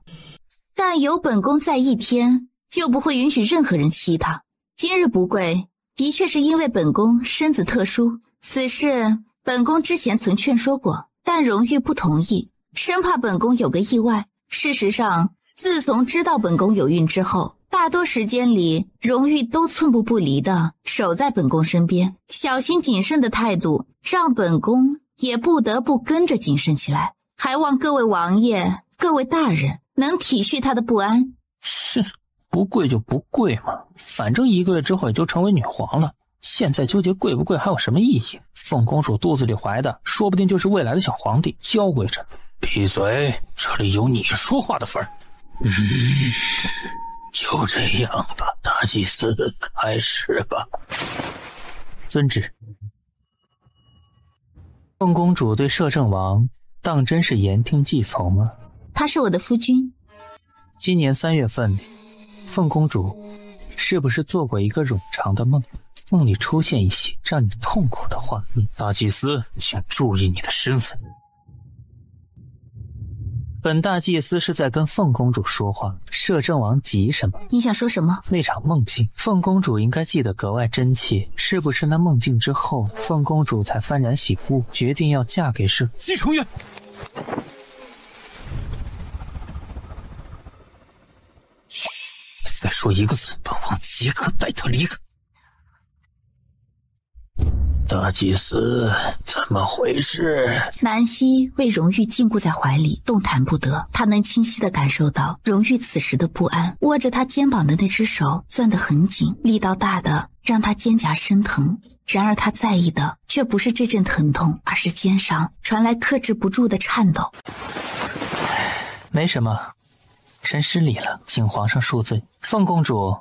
[SPEAKER 3] 但有本宫在一天，就不会允许任何人欺他。今日不跪，的确是因为本宫身子特殊，此事本宫之前曾劝说过，但荣誉不同意，生怕本宫有个意外。事实上，自从知道本宫有孕之后，大多时间里荣誉都寸步不离地守在本宫身边，小心谨慎的态度让本宫也不得不跟着谨慎起来。还望各位王爷、各位大人能体恤他的不安。
[SPEAKER 4] 是，不跪就不跪嘛，反正1个月之后也就成为女皇了，现在纠结跪不跪还有什么意义？凤公主肚子里怀的说不定就是未来的小皇帝，娇贵着。
[SPEAKER 9] 闭嘴，这里有你说话的份儿。
[SPEAKER 8] 就这样吧，大祭司开始吧。
[SPEAKER 4] 遵旨。凤公主对摄政王当真是言听计从啊。
[SPEAKER 3] 他是我的夫君。
[SPEAKER 4] 今年3月份里，凤公主是不是做过一个冗长的梦？梦里出现一些让你痛苦的画面。
[SPEAKER 9] 大祭司，请注意你的身份。
[SPEAKER 4] 本大祭司是在跟凤公主说话，摄政王急什么？
[SPEAKER 3] 你想说什么？
[SPEAKER 4] 那场梦境，凤公主应该记得格外真切。是不是那梦境之后，凤公主才幡然醒悟，决定要嫁给
[SPEAKER 9] 姬承元？
[SPEAKER 8] 再说一个字，本王即刻带他离开。大祭司，怎么回事？
[SPEAKER 3] 南希为荣誉禁锢在怀里，动弹不得。他能清晰地感受到荣誉此时的不安，握着他肩膀的那只手攥得很紧，力道大的让他肩胛生疼。然而他在意的却不是这阵疼痛，而是肩上传来克制不住的颤抖。
[SPEAKER 4] 没什么，臣失礼了，请皇上恕罪。凤公主，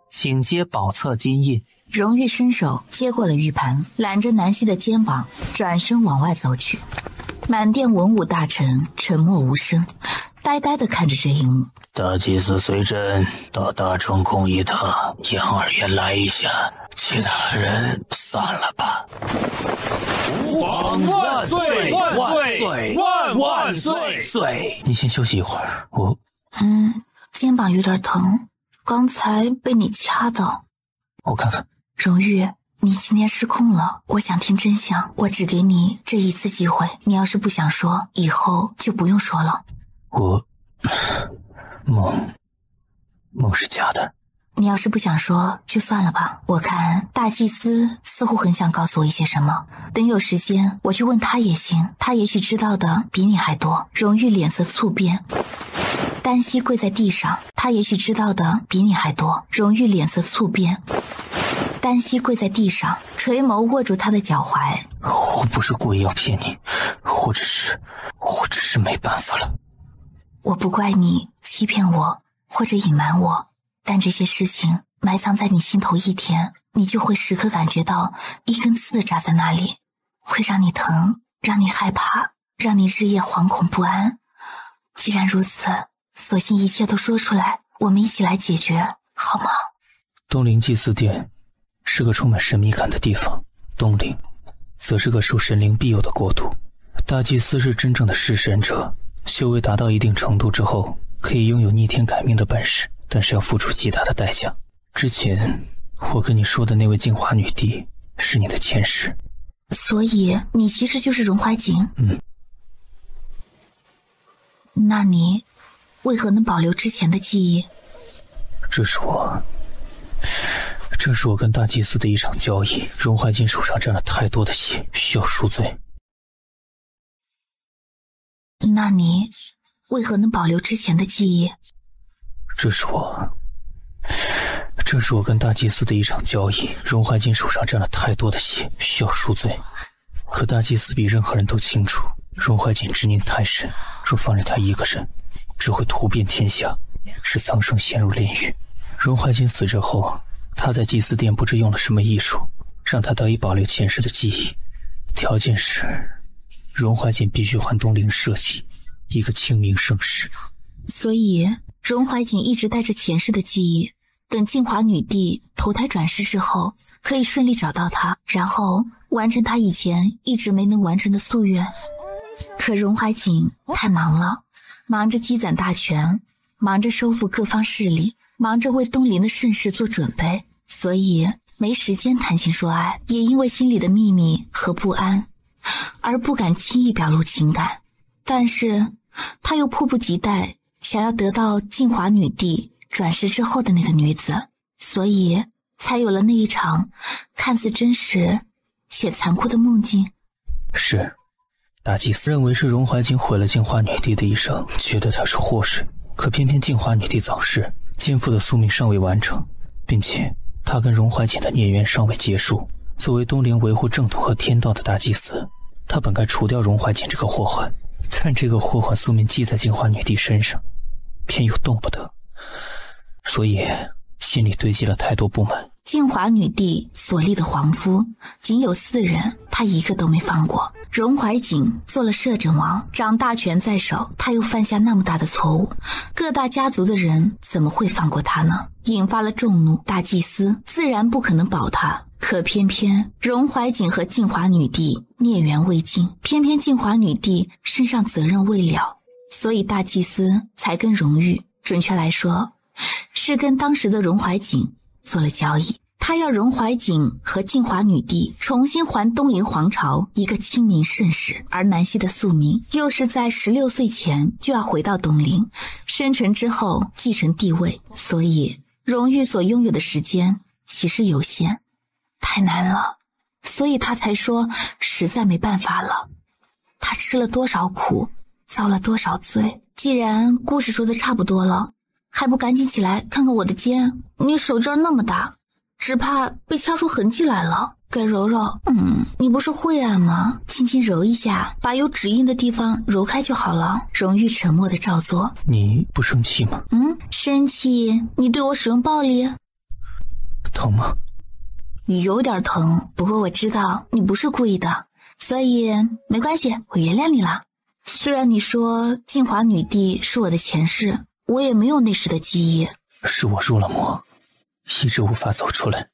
[SPEAKER 8] 请接宝册金印。
[SPEAKER 3] 荣玉伸手接过了玉盘，揽着南希的肩膀，转身往外走去。满殿文武大臣沉默无声，呆呆地看着这一幕。
[SPEAKER 9] 大祭司随朕到大成宫一趟，杨二爷来一下，其他人散了吧。
[SPEAKER 4] 吾皇万岁万岁万岁！
[SPEAKER 9] 你先休息一会儿，我
[SPEAKER 3] 肩膀有点疼，刚才被你掐到。
[SPEAKER 9] 我看看。
[SPEAKER 3] 荣玉，你今天失控了，我想听真相，我只给你这一次机会，你要是不想说，以后就不用说了。
[SPEAKER 9] 梦是假的。
[SPEAKER 3] 你要是不想说就算了吧，我看大祭司似乎很想告诉我一些什么，等有时间我去问他也行，他也许知道的比你还多。荣玉脸色猝变，丹溪跪在地上，他也许知道的比你还多。荣玉脸色猝变，丹溪跪在地上，垂眸握住他的脚踝。
[SPEAKER 9] 我不是故意要骗你，我只是没办法了。
[SPEAKER 3] 我不怪你欺骗我或者隐瞒我，但这些事情埋藏在你心头一天，你就会时刻感觉到一根刺扎在那里，会让你疼，让你害怕，让你日夜惶恐不安。既然如此，索性一切都说出来，我们一起来解决，好吗？
[SPEAKER 4] 东陵祭祀殿是个充满神秘感的地方，东陵则是个受神灵庇佑的国度。大祭司是真正的弑神者，修为达到一定程度之后，可以拥有逆天改命的本事，但是要付出极大的代价。之前我跟你说的那位镜华女帝是你的前世，
[SPEAKER 3] 所以你其实就是荣怀瑾。那你为何能保留之前的记忆？
[SPEAKER 4] 这是我跟大祭司的一场交易，荣怀瑾手上沾了太多的血，需要赎罪。
[SPEAKER 3] 那你为何能保留之前的记忆？
[SPEAKER 4] 这是我跟大祭司的一场交易，荣怀瑾手上沾了太多的血，需要赎罪。可大祭司比任何人都清楚，荣怀瑾执念太深，若放任他一个人，只会屠遍天下，使苍生陷入炼狱。荣怀瑾死之后，他在祭祀殿不知用了什么艺术，让他得以保留前世的记忆，条件是荣怀瑾必须还东陵社稷一个清明盛世。
[SPEAKER 3] 所以荣怀瑾一直带着前世的记忆，等镜华女帝投胎转世之后，可以顺利找到她，然后完成她以前一直没能完成的夙愿。可荣怀瑾太忙了，忙着积攒大权，忙着收复各方势力，忙着为东陵的盛世做准备，所以没时间谈情说爱，也因为心里的秘密和不安而不敢轻易表露情感。但是他又迫不及待想要得到镜华女帝转世之后的那个女子，所以才有了那一场看似真实且残酷的梦境。
[SPEAKER 4] 是，大祭司认为是荣怀瑾毁了镜华女帝的一生，觉得她是祸水。可偏偏镜华女帝早逝，肩负的宿命尚未完成，并且她跟荣怀瑾的孽缘尚未结束。作为东陵维护正统和天道的大祭司，他本该除掉荣怀瑾这个祸患，但这个祸患宿命记在镜华女帝身上，偏又动不得，所以心里堆积了太多不满。
[SPEAKER 3] 镜华女帝所立的皇夫仅有4人，他一个都没放过。荣怀瑾做了摄政王，掌大权在手，他又犯下那么大的错误，各大家族的人怎么会放过他呢？引发了众怒，大祭司自然不可能保他。可偏偏荣怀瑾和镜华女帝孽缘未尽，偏偏镜华女帝身上责任未了，所以大祭司才跟荣誉，准确来说是跟当时的荣怀瑾做了交易。他要荣怀瑾和镜华女帝重新还东陵皇朝一个清明盛世，而南希的宿命又是在16岁前就要回到东陵，生辰之后继承帝位，所以荣誉所拥有的时间其实有限，太难了，所以他才说实在没办法了。他吃了多少苦，遭了多少罪。既然故事说的差不多了，还不赶紧起来看看我的肩？你手劲儿那么大，只怕被掐出痕迹来了，给揉揉。你不是会按吗？轻轻揉一下，把有指印的地方揉开就好了。荣誉沉默的照做。
[SPEAKER 4] 你不生气吗？
[SPEAKER 3] 生气？你对我使用暴力？
[SPEAKER 4] 疼吗？
[SPEAKER 3] 有点疼，不过我知道你不是故意的，所以没关系，我原谅你了。虽然你说镜华女帝是我的前世，我也没有那时的记忆。
[SPEAKER 4] 是我入了魔，一直无法走出来。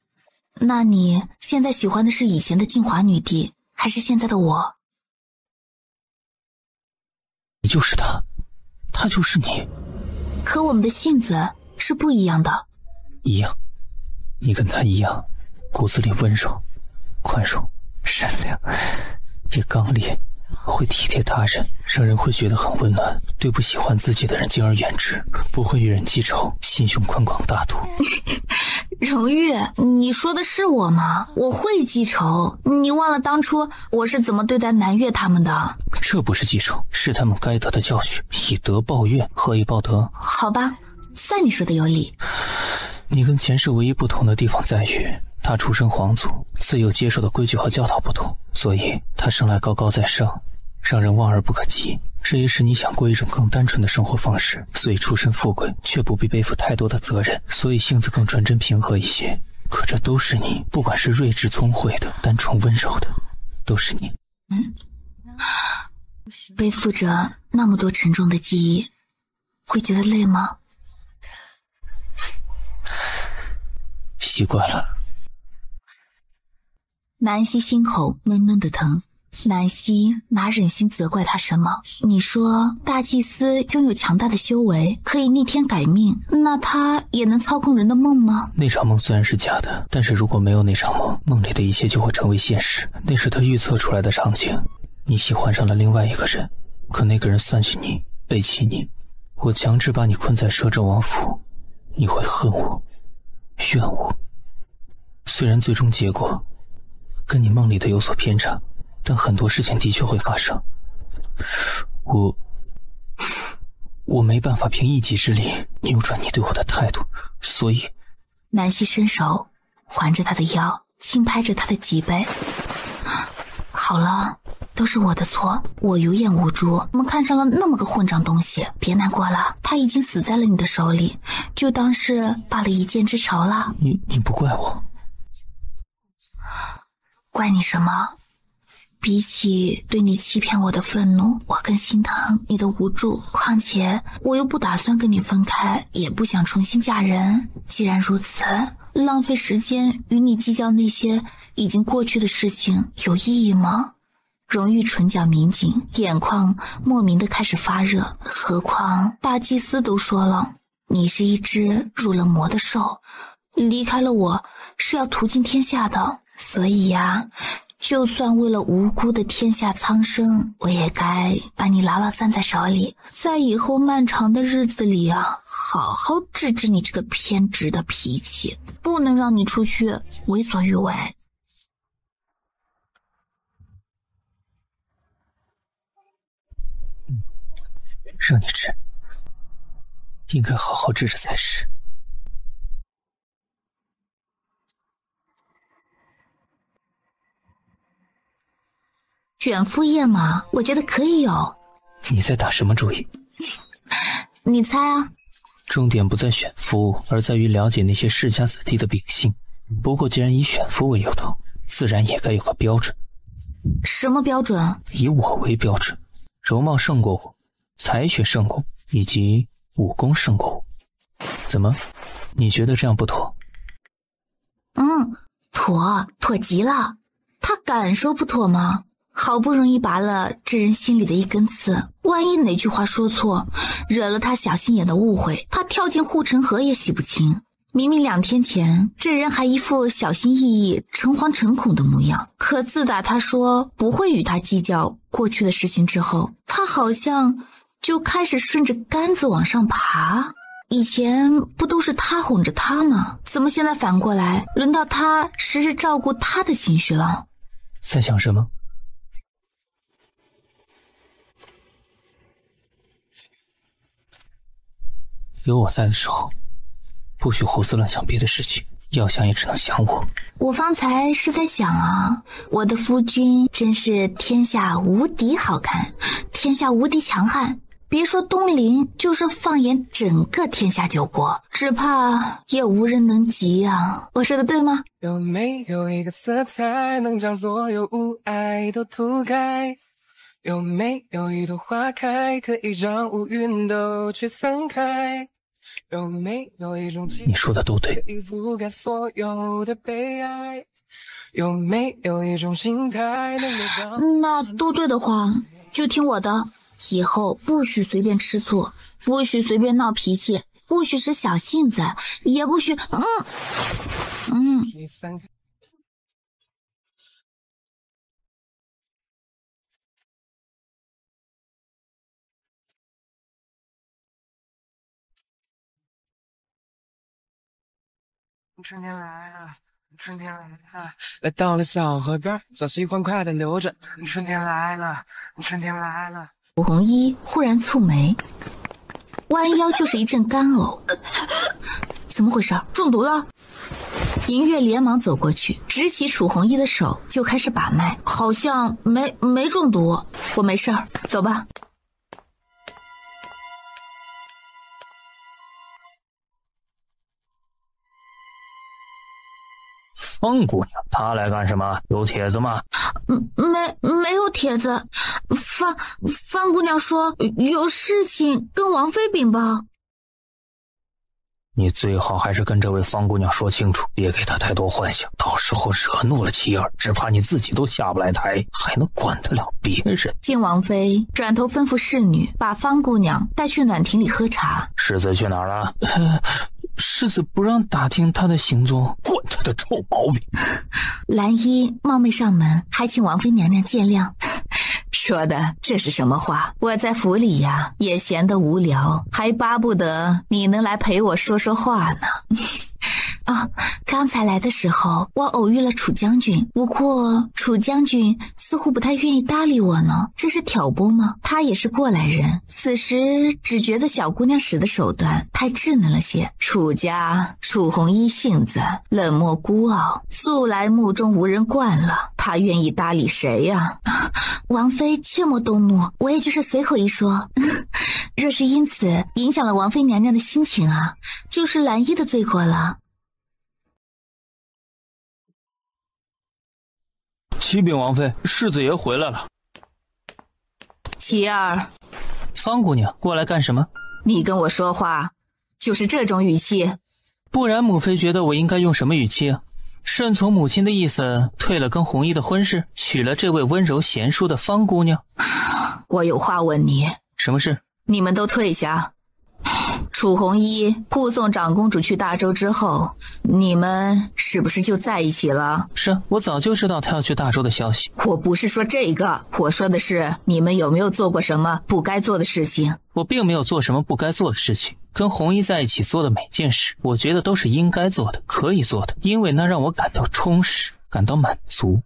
[SPEAKER 3] 那你现在喜欢的是以前的镜华女帝，还是现在的我？
[SPEAKER 4] 你就是她，她就是你。
[SPEAKER 3] 可我们的性子是不一样的。
[SPEAKER 4] 一样，你跟她一样，骨子里温柔、宽容、善良，也刚烈，会体贴他人，让人会觉得很温暖。对不喜欢自己的人敬而远之，不会与人记仇，心胸宽广大度。
[SPEAKER 3] 荣玉，你说的是我吗？我会记仇，你忘了当初我是怎么对待南岳他们的？
[SPEAKER 4] 这不是记仇，是他们该得的教训，以德报怨，何以报德？
[SPEAKER 3] 好吧，算你说的有理。
[SPEAKER 4] 你跟前世唯一不同的地方在于，他出身皇族，自幼接受的规矩和教导不同，所以他生来高高在上，让人望而不可及。这也是你想过一种更单纯的生活方式，所以出身富贵，却不必背负太多的责任，所以性子更纯真平和一些。可这都是你，不管是睿智聪慧的，单纯温柔的，都是你。
[SPEAKER 3] 背负着那么多沉重的记忆，会觉得累吗？
[SPEAKER 4] 习惯了。
[SPEAKER 3] 南希心口闷闷的疼，南希哪忍心责怪他什么？你说大祭司拥有强大的修为，可以逆天改命，那他也能操控人的梦吗？
[SPEAKER 4] 那场梦虽然是假的，但是如果没有那场梦，梦里的一切就会成为现实。那是他预测出来的场景。你喜欢上了另外一个人，可那个人算计你，背弃你，我强制把你困在摄政王府，你会恨我，怨我。虽然最终结果跟你梦里的有所偏差，但很多事情的确会发生。我没办法凭一己之力扭转你对我的态度，所以……
[SPEAKER 3] 南希伸手环着他的腰，轻拍着他的脊背。好了，都是我的错，我有眼无珠，我们看上了那么个混账东西，别难过了，他已经死在了你的手里，就当是报了一箭之仇了。
[SPEAKER 4] 你不怪我？
[SPEAKER 3] 怪你什么？比起对你欺骗我的愤怒，我更心疼你的无助。况且我又不打算跟你分开，也不想重新嫁人。既然如此，浪费时间与你计较那些已经过去的事情有意义吗？荣玉唇角抿紧，眼眶莫名的开始发热。何况大祭司都说了，你是一只入了魔的兽，离开了我是要途经天下的。所以呀，就算为了无辜的天下苍生，我也该把你牢牢攥在手里，在以后漫长的日子里啊，好好治治你这个偏执的脾气，不能让你出去为所欲为。
[SPEAKER 4] 让你治，应该好好治治才是。
[SPEAKER 3] 卷腹液嘛，我觉得可以有。
[SPEAKER 4] 你在打什么主意？
[SPEAKER 3] 你猜啊。
[SPEAKER 4] 重点不在选夫，而在于了解那些世家子弟的秉性。不过既然以选夫为由头，自然也该有个标准。
[SPEAKER 3] 什么标准？
[SPEAKER 4] 以我为标准，容貌胜过我，才学胜过我，以及武功胜过我。怎么，你觉得这样不妥？
[SPEAKER 3] 妥极了。他敢说不妥吗？好不容易拔了这人心里的一根刺，万一哪句话说错，惹了他小心眼的误会，他跳进护城河也洗不清。明明2天前这人还一副小心翼翼、诚惶诚恐的模样，可自打他说不会与他计较过去的事情之后，他好像就开始顺着杆子往上爬。以前不都是他哄着他吗？怎么现在反过来轮到他时时照顾他的情绪了？
[SPEAKER 4] 在想什么？有我在的时候，不许胡思乱想别的事情，要想也只能想我。
[SPEAKER 3] 我方才是在想啊，我的夫君真是天下无敌好看，天下无敌强悍，别说东陵，就是放眼整个天下九国，只怕也无人能及啊！我说的对吗？
[SPEAKER 5] 有没有一个色彩能将所有雾霭都涂盖？有没有一朵花开，可以让乌云都驱散开？有没有一种
[SPEAKER 4] 你说的都对，
[SPEAKER 5] 可以覆盖所有的悲哀？有没有一种心态能够让……
[SPEAKER 1] 那都对的话，就听我的。以后不许随便吃醋，不许随便闹脾气，不许使小性子，也不许
[SPEAKER 5] 春天来了，春天来了，来到了小河边，小溪欢快地流着。春天来了，春天来了。
[SPEAKER 3] 楚红衣忽然蹙眉，弯腰就是一阵干呕。怎么回事？中毒了？银月连忙走过去，执起楚红衣的手就开始把脉，
[SPEAKER 1] 好像没中毒。
[SPEAKER 3] 我没事儿，走吧。
[SPEAKER 4] 方姑娘，她来干什么？有帖子吗？
[SPEAKER 1] 没有帖子。方姑娘说有事情跟王妃禀报。
[SPEAKER 4] 你最好还是跟这位方姑娘说清楚，别给她太多幻想，到时候惹怒了妻儿，只怕你自己都下不来台，还能管得了别人？
[SPEAKER 3] 晋王妃转头吩咐侍女把方姑娘带去暖亭里喝茶。
[SPEAKER 4] 世子去哪儿了？
[SPEAKER 2] 世子不让打听他的行踪。
[SPEAKER 4] 滚他的臭毛病！
[SPEAKER 3] 蓝衣冒昧上门，还请王妃娘娘见谅。说的这是什么话？我在府里呀，也闲得无聊，还巴不得你能来陪我说说话呢。哦，刚才来的时候，我偶遇了楚将军，不过楚将军似乎不太愿意搭理我呢，这是挑拨吗？他也是过来人，此时只觉得小姑娘使的手段太稚嫩了些。楚家楚红衣性子冷漠孤傲，素来目中无人惯了，他愿意搭理谁呀？王妃切莫动怒，我也就是随口一说。若是因此影响了王妃娘娘的心情啊，就是蓝衣的罪过了。
[SPEAKER 4] 启禀王妃，世子爷回来了。
[SPEAKER 3] 琪儿，
[SPEAKER 2] 方姑娘过来干什么？
[SPEAKER 3] 你跟我说话就是这种语气？
[SPEAKER 2] 不然母妃觉得我应该用什么语气啊？顺从母亲的意思，退了跟红衣的婚事，娶了这位温柔贤淑的方姑娘。
[SPEAKER 3] 我有话问你。
[SPEAKER 2] 什么事？
[SPEAKER 3] 你们都退下。楚红衣护送长公主去大周之后，你们是不是就在一起了？
[SPEAKER 2] 是，我早就知道她要去大周的消息。
[SPEAKER 3] 我不是说这个，我说的是你们有没有做过什么不该做的事情？
[SPEAKER 2] 我并没有做什么不该做的事情，跟红衣在一起做的每件事，我觉得都是应该做的，可以做的，因为那让我感到充实，感到满足。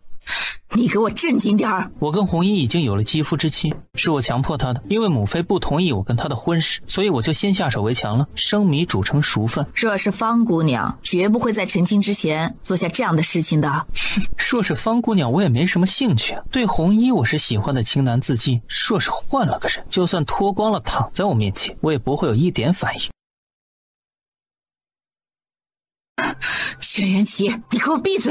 [SPEAKER 3] 你给我正经点儿！
[SPEAKER 2] 我跟红衣已经有了肌肤之亲，是我强迫她的，因为母妃不同意我跟她的婚事，所以我就先下手为强了，生米煮成熟饭。
[SPEAKER 3] 若是方姑娘，绝不会在成亲之前做下这样的事情的。
[SPEAKER 2] 说是方姑娘，我也没什么兴趣，对红衣我是喜欢的情难自禁，若是换了个人，就算脱光了躺在我面前，我也不会有一点反应。
[SPEAKER 3] 轩辕齐，你给我闭嘴！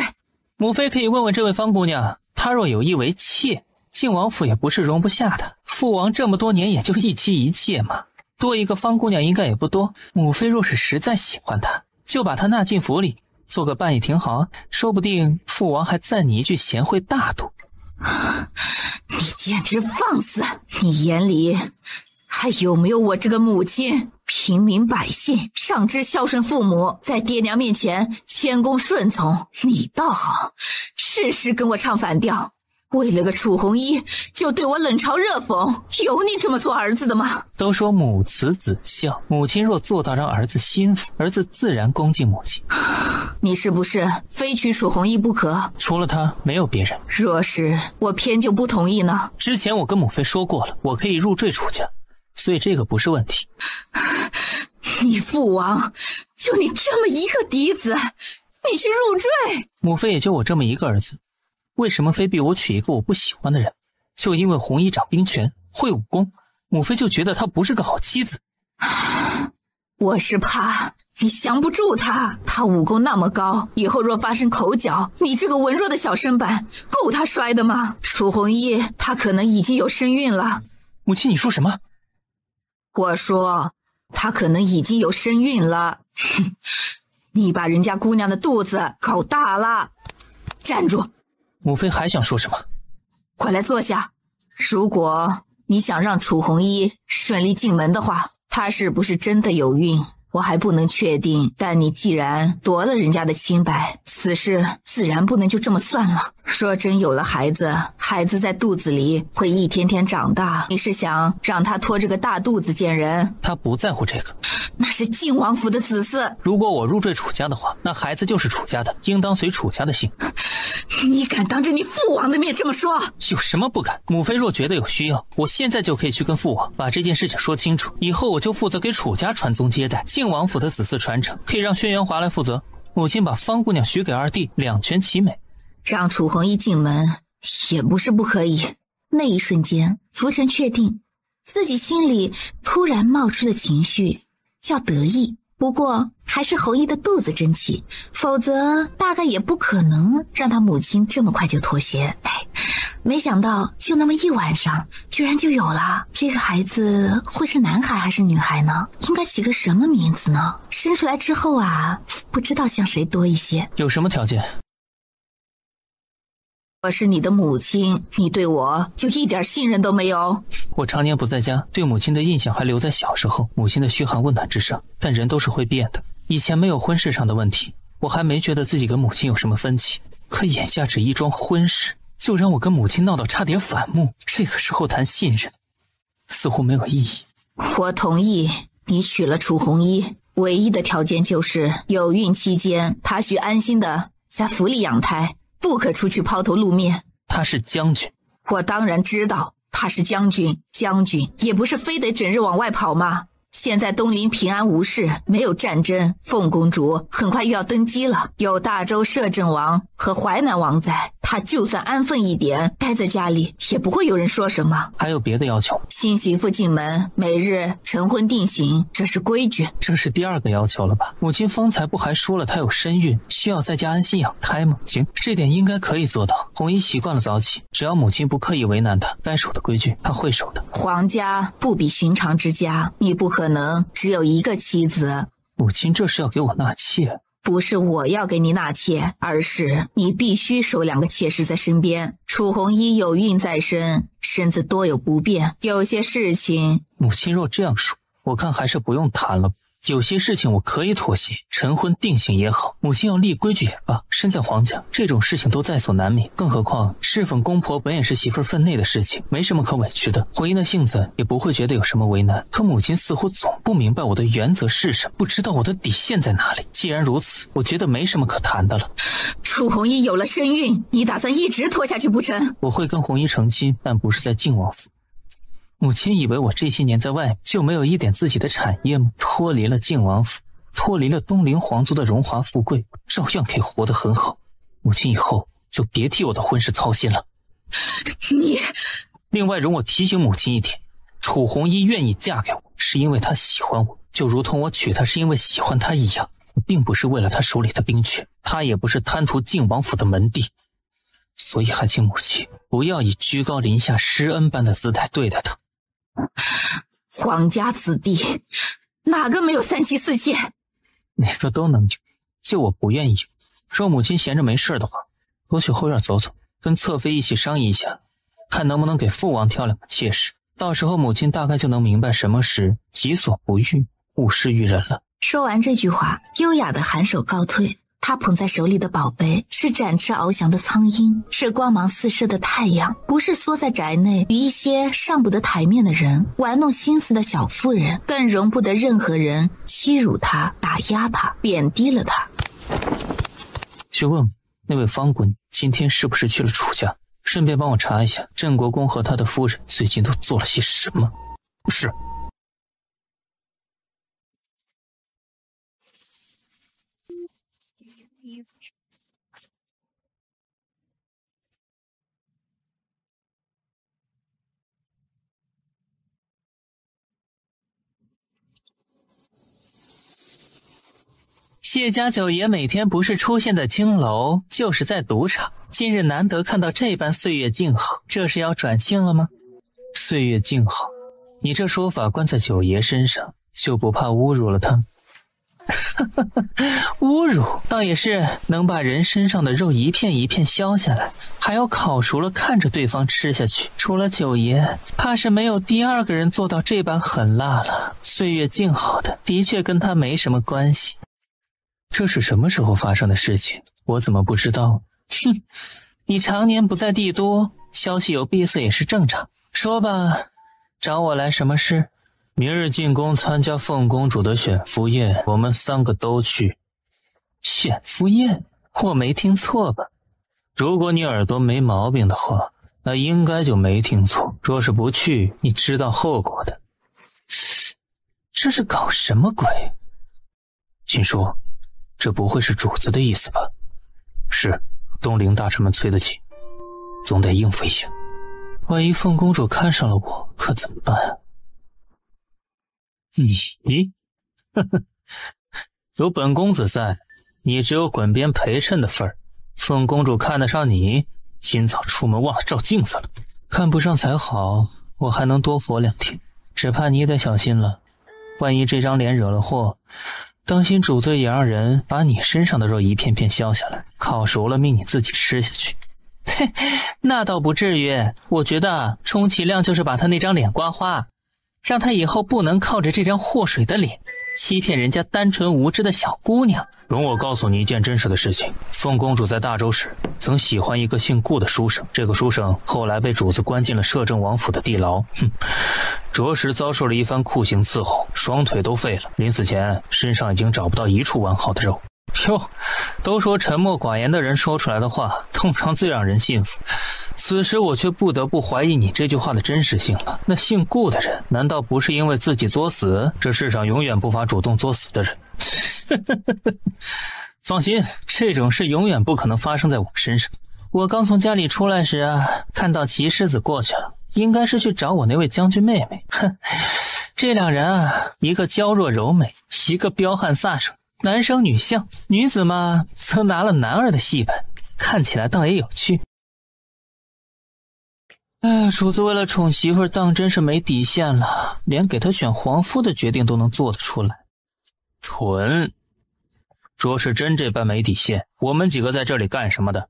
[SPEAKER 2] 母妃可以问问这位方姑娘，她若有意为妾，晋王府也不是容不下的。父王这么多年也就一妻一妾嘛，多一个方姑娘应该也不多。母妃若是实在喜欢她，就把她纳进府里，做个伴也挺好啊，说不定父王还赞你一句贤惠大度。
[SPEAKER 3] 你简直放肆！你眼里还有没有我这个母亲？平民百姓上至孝顺父母，在爹娘面前谦恭顺从，你倒好，事事跟我唱反调，为了个楚红衣就对我冷嘲热讽，有你这么做儿子的吗？
[SPEAKER 2] 都说母慈子孝，母亲若做到让儿子心服，儿子自然恭敬母亲。
[SPEAKER 3] 你是不是非娶楚红衣不可？
[SPEAKER 2] 除了她没有别人。
[SPEAKER 3] 若是我偏就不同意呢？
[SPEAKER 2] 之前我跟母妃说过了，我可以入赘楚家，所以这个不是问题。
[SPEAKER 3] 你父王就你这么一个嫡子，你去入赘？
[SPEAKER 2] 母妃也就我这么一个儿子，为什么非逼我娶一个我不喜欢的人？就因为红衣掌兵权，会武功，母妃就觉得她不是个好妻子。
[SPEAKER 3] 我是怕你降不住他，他武功那么高，以后若发生口角，你这个文弱的小身板够他摔的吗？楚红衣她可能已经有身孕了。
[SPEAKER 2] 母亲，你说什么？
[SPEAKER 3] 我说她可能已经有身孕了。哼，你把人家姑娘的肚子搞大了。站住！
[SPEAKER 2] 母妃还想说什么？
[SPEAKER 3] 快来坐下。如果你想让楚红衣顺利进门的话，她是不是真的有孕我还不能确定，但你既然夺了人家的清白，此事自然不能就这么算了。若真有了孩子，孩子在肚子里会一天天长大，你是想让他拖着个大肚子见人？
[SPEAKER 2] 他不在乎这个，
[SPEAKER 3] 那是晋王府的子嗣。
[SPEAKER 2] 如果我入赘楚家的话，那孩子就是楚家的，应当随楚家的姓。
[SPEAKER 3] 你敢当着你父王的面这么说？
[SPEAKER 2] 有什么不敢？母妃若觉得有需要，我现在就可以去跟父王把这件事情说清楚，以后我就负责给楚家传宗接代，晋王府的子嗣传承可以让轩辕华来负责。母亲把方姑娘许给二弟，两全其美。
[SPEAKER 3] 让楚红衣进门也不是不可以。那一瞬间，浮尘确定自己心里突然冒出的情绪叫得意，不过还是红衣的肚子争气，否则大概也不可能让他母亲这么快就妥协。没想到就那么一晚上居然就有了。这个孩子会是男孩还是女孩呢？应该起个什么名字呢？生出来之后啊，不知道像谁多一些。
[SPEAKER 2] 有什么条件？
[SPEAKER 3] 我是你的母亲，你对我就一点信任都没有？
[SPEAKER 2] 我常年不在家，对母亲的印象还留在小时候母亲的嘘寒问暖之上，但人都是会变的。以前没有婚事上的问题，我还没觉得自己跟母亲有什么分歧，可眼下只一桩婚事就让我跟母亲闹到差点反目，这个时候谈信任似乎没有意义。
[SPEAKER 3] 我同意你娶了楚红衣，唯一的条件就是有孕期间她需安心的在府里养胎，不可出去抛头露面。
[SPEAKER 2] 他是将军。
[SPEAKER 3] 我当然知道他是将军，将军也不是非得整日往外跑嘛。现在东邻平安无事，没有战争，凤公主很快又要登基了，有大周摄政王和淮南王在，她就算安分一点，待在家里也不会有人说什么。
[SPEAKER 2] 还有别的要求？
[SPEAKER 3] 新媳妇进门，每日晨昏定省，这是规矩。
[SPEAKER 2] 这是第二个要求了吧？母亲方才不还说了她有身孕，需要在家安心养胎吗？行，这点应该可以做到。红衣习惯了早起，只要母亲不刻意为难她，该守的规矩她会守的。
[SPEAKER 3] 皇家不比寻常之家，你不可能只有一个妻子。
[SPEAKER 2] 母亲这是要给我纳妾？
[SPEAKER 3] 不是我要给你纳妾，而是你必须守2个妾室在身边。楚红衣有孕在身，身子多有不便，有些事情……
[SPEAKER 2] 母亲若这样说，我看还是不用谈了。有些事情我可以妥协，晨昏定省也好，母亲要立规矩也罢，身在皇家，这种事情都在所难免。更何况侍奉公婆本也是媳妇分内的事情，没什么可委屈的。红衣的性子也不会觉得有什么为难，可母亲似乎总不明白我的原则是什么，不知道我的底线在哪里。既然如此，我觉得没什么可谈的了。
[SPEAKER 3] 楚红衣有了身孕，你打算一直拖下去不成？
[SPEAKER 2] 我会跟红衣成亲，但不是在晋王府。母亲以为我这些年在外就没有一点自己的产业吗？脱离了晋王府，脱离了东陵皇族的荣华富贵，照样可以活得很好。母亲以后就别替我的婚事操心了。
[SPEAKER 3] 你……
[SPEAKER 2] 另外，容我提醒母亲一点，楚红衣愿意嫁给我，是因为她喜欢我，就如同我娶她是因为喜欢她一样，并不是为了她手里的兵权，她也不是贪图晋王府的门第。所以还请母亲不要以居高临下施恩般的姿态对待她。
[SPEAKER 3] 皇家子弟哪个没有3妻4妾？
[SPEAKER 2] 哪个都能有，就我不愿意有。若母亲闲着没事的话，多去后院走走，跟侧妃一起商议一下，看能不能给父王挑2个妾室。到时候母亲大概就能明白什么是己所不欲，勿施于人了。
[SPEAKER 3] 说完这句话，优雅的颔首告退。他捧在手里的宝贝是展翅翱翔的苍鹰，是光芒四射的太阳，不是缩在宅内与一些上不得台面的人玩弄心思的小妇人，更容不得任何人欺辱他、打压他、贬低了他。
[SPEAKER 2] 去问问那位方姑娘今天是不是去了楚家，顺便帮我查一下镇国公和他的夫人最近都做了些什么。是。
[SPEAKER 8] 谢家九爷每天不是出现在青楼，就是在赌场。今日难得看到这般岁月静好，这是要转性了吗？岁月静好，你这说法关在九爷身上，就不怕侮辱了他？侮辱倒也是能把人身上的肉一片一片削下来，还要烤熟了看着对方吃下去。除了九爷，怕是没有第二个人做到这般狠辣了。岁月静好的确跟他没什么关系。这是什么时候发生的事情？我怎么不知道？哼，你常年不在帝都，消息有闭塞也是正常。说吧，找我来什么事？
[SPEAKER 4] 明日进宫参加凤公主的选夫宴，我们3个都去。
[SPEAKER 8] 选夫宴？我没听错吧？
[SPEAKER 4] 如果你耳朵没毛病的话，那应该就没听错。若是不去，你知道后果的。
[SPEAKER 8] 这是搞什么鬼？
[SPEAKER 4] 秦叔，这不会是主子的意思吧？是，东陵大臣们催得紧，总得应付一下。
[SPEAKER 8] 万一凤公主看上了我，可怎么办啊？
[SPEAKER 4] 你，呵呵，有本公子在，你只有滚边陪衬的份儿。凤公主看得上你，今早出门忘了照镜子了。
[SPEAKER 8] 看不上才好，我还能多活2天。只怕你得小心了，万一这张脸惹了祸，当心主子也让人把你身上的肉一片片削下来，烤熟了命你自己吃下去。嘿，那倒不至于，我觉得充其量就是把他那张脸刮花，让他以后不能靠着这张祸水的脸欺骗人家单纯无知的小姑娘。
[SPEAKER 4] 容我告诉你一件真实的事情，凤公主在大周时曾喜欢一个姓顾的书生，这个书生后来被主子关进了摄政王府的地牢，着实遭受了一番酷刑伺候，双腿都废了，临死前身上已经找不到一处完好的肉。
[SPEAKER 8] 哟，都说沉默寡言的人说出来的话通常最让人信服，此时我却不得不怀疑你这句话的真实性了。那姓顾的人难道不是因为自己作死？
[SPEAKER 4] 这世上永远不乏主动作死的人。
[SPEAKER 8] 放心，这种事永远不可能发生在我身上。我刚从家里出来时看到齐狮子过去了，应该是去找我那位将军妹妹。这两人一个娇弱柔美，一个彪悍飒爽，男生女相，女子嘛则拿了男儿的戏本，看起来倒也有趣。主子为了宠媳妇当真是没底线了，连给他选皇夫的决定都能做得出来。
[SPEAKER 4] 蠢！若是真这般没底线，我们几个在这里干什么的？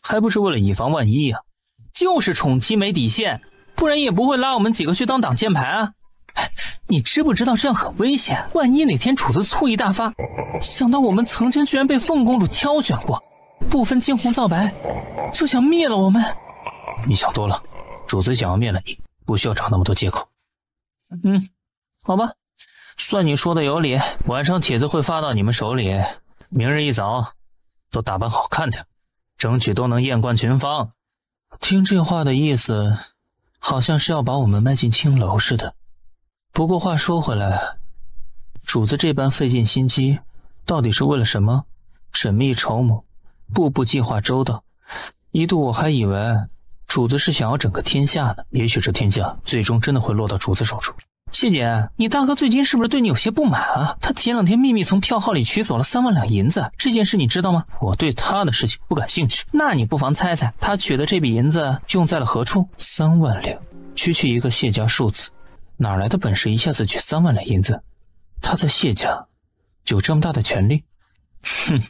[SPEAKER 4] 还不是为了以防万一啊！
[SPEAKER 8] 就是宠妻没底线，不然也不会拉我们几个去当挡箭牌啊！你知不知道这样很危险？万一哪天主子醋意大发，想到我们曾经居然被凤公主挑选过，不分青红皂白，就想灭了我们。
[SPEAKER 4] 你想多了，主子想要灭了你，不需要找那么多借口。
[SPEAKER 8] 好吧，算你说的有理。
[SPEAKER 4] 晚上帖子会发到你们手里，明日一早都打扮好看点，争取都能艳冠群芳。
[SPEAKER 8] 听这话的意思，好像是要把我们卖进青楼似的。不过话说回来，主子这般费尽心机，到底是为了什么？缜密筹谋，步步计划周到，一度我还以为主子是想要整个天下呢。
[SPEAKER 4] 也许这天下最终真的会落到主子手中。
[SPEAKER 8] 谢姐，你大哥最近是不是对你有些不满啊？他前2天秘密从票号里取走了3万两银子，这件事你知道吗？
[SPEAKER 4] 我对他的事情不感兴趣。
[SPEAKER 8] 那你不妨猜猜，他取的这笔银子用在了何处？3万两，区区一个谢家庶子，哪来的本事一下子取3万两银子？他在谢家有这么大的权力？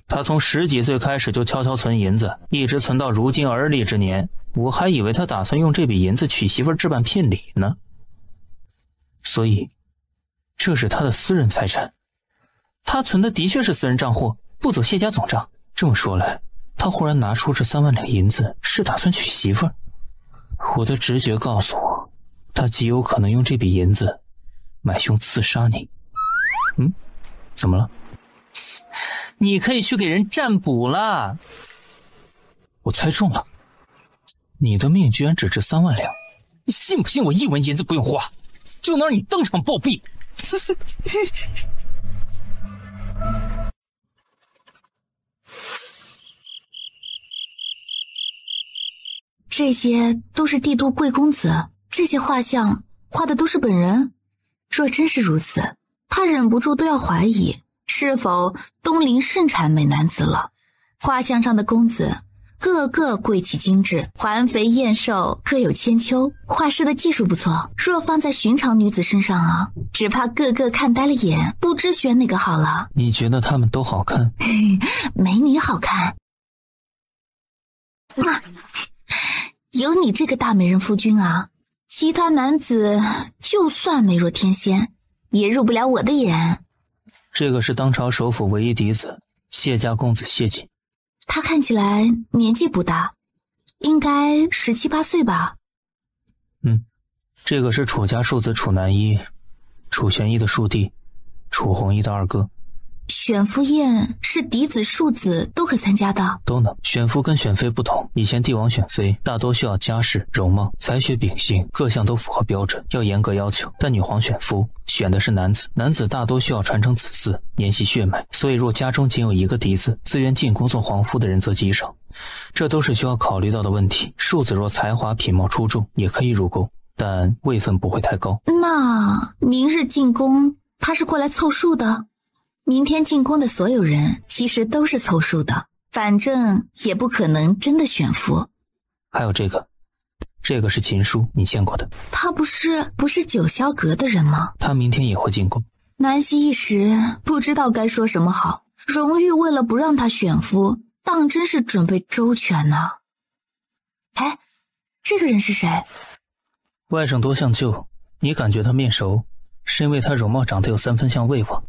[SPEAKER 4] 他从10几岁开始就悄悄存银子，一直存到如今而立之年。我还以为他打算用这笔银子娶媳妇置办聘礼呢。
[SPEAKER 8] 所以这是他的私人财产。他存的的确是私人账户，不走谢家总账。这么说来，他忽然拿出这3万两银子，是打算娶媳妇儿。我的直觉告诉我，他极有可能用这笔银子买凶刺杀你。
[SPEAKER 4] 怎么了？
[SPEAKER 8] 你可以去给人占卜了。
[SPEAKER 4] 我猜中了，你的命居然只值3万两。
[SPEAKER 8] 你信不信我1文银子不用花，就能让你当场暴毙？
[SPEAKER 3] 这些都是帝都贵公子，这些画像画的都是本人。若真是如此，他忍不住都要怀疑，是否东陵盛产美男子了。画像上的公子个个贵气精致，环肥燕瘦，各有千秋。画师的技术不错，若放在寻常女子身上啊，只怕个个看呆了眼，不知选哪个好了。
[SPEAKER 4] 你觉得他们都好看？
[SPEAKER 3] 没你好看。有你这个大美人夫君啊，其他男子就算美若天仙，也入不了我的眼。
[SPEAKER 4] 这个是当朝首辅唯一嫡子，谢家公子谢瑾。
[SPEAKER 3] 他看起来年纪不大，应该17、18岁吧。
[SPEAKER 4] 这个是楚家庶子楚南一，楚玄一的庶弟，楚弘一的二哥。
[SPEAKER 3] 选夫宴是嫡子庶子都可参加的？
[SPEAKER 4] 都能。选夫跟选妃不同，以前帝王选妃大多需要家世、容貌、才学、秉性各项都符合标准，要严格要求。但女皇选夫选的是男子，男子大多需要传承子嗣，沿袭血脉，所以若家中仅有一个嫡子，自愿进宫做皇夫的人则极少，这都是需要考虑到的问题。庶子若才华品貌出众，也可以入宫，但位分不会太高。
[SPEAKER 3] 那明日进宫，他是过来凑数的？明天进宫的所有人其实都是凑数的，反正也不可能真的选夫。
[SPEAKER 4] 还有这个是秦书，你见过的。
[SPEAKER 3] 他不是九霄阁的人吗？
[SPEAKER 4] 他明天也会进宫。
[SPEAKER 3] 南希一时不知道该说什么好。荣玉为了不让他选夫，当真是准备周全呢。哎，这个人是谁？
[SPEAKER 4] 外甥多像舅，你感觉他面熟，是因为他容貌长得有3分像魏王。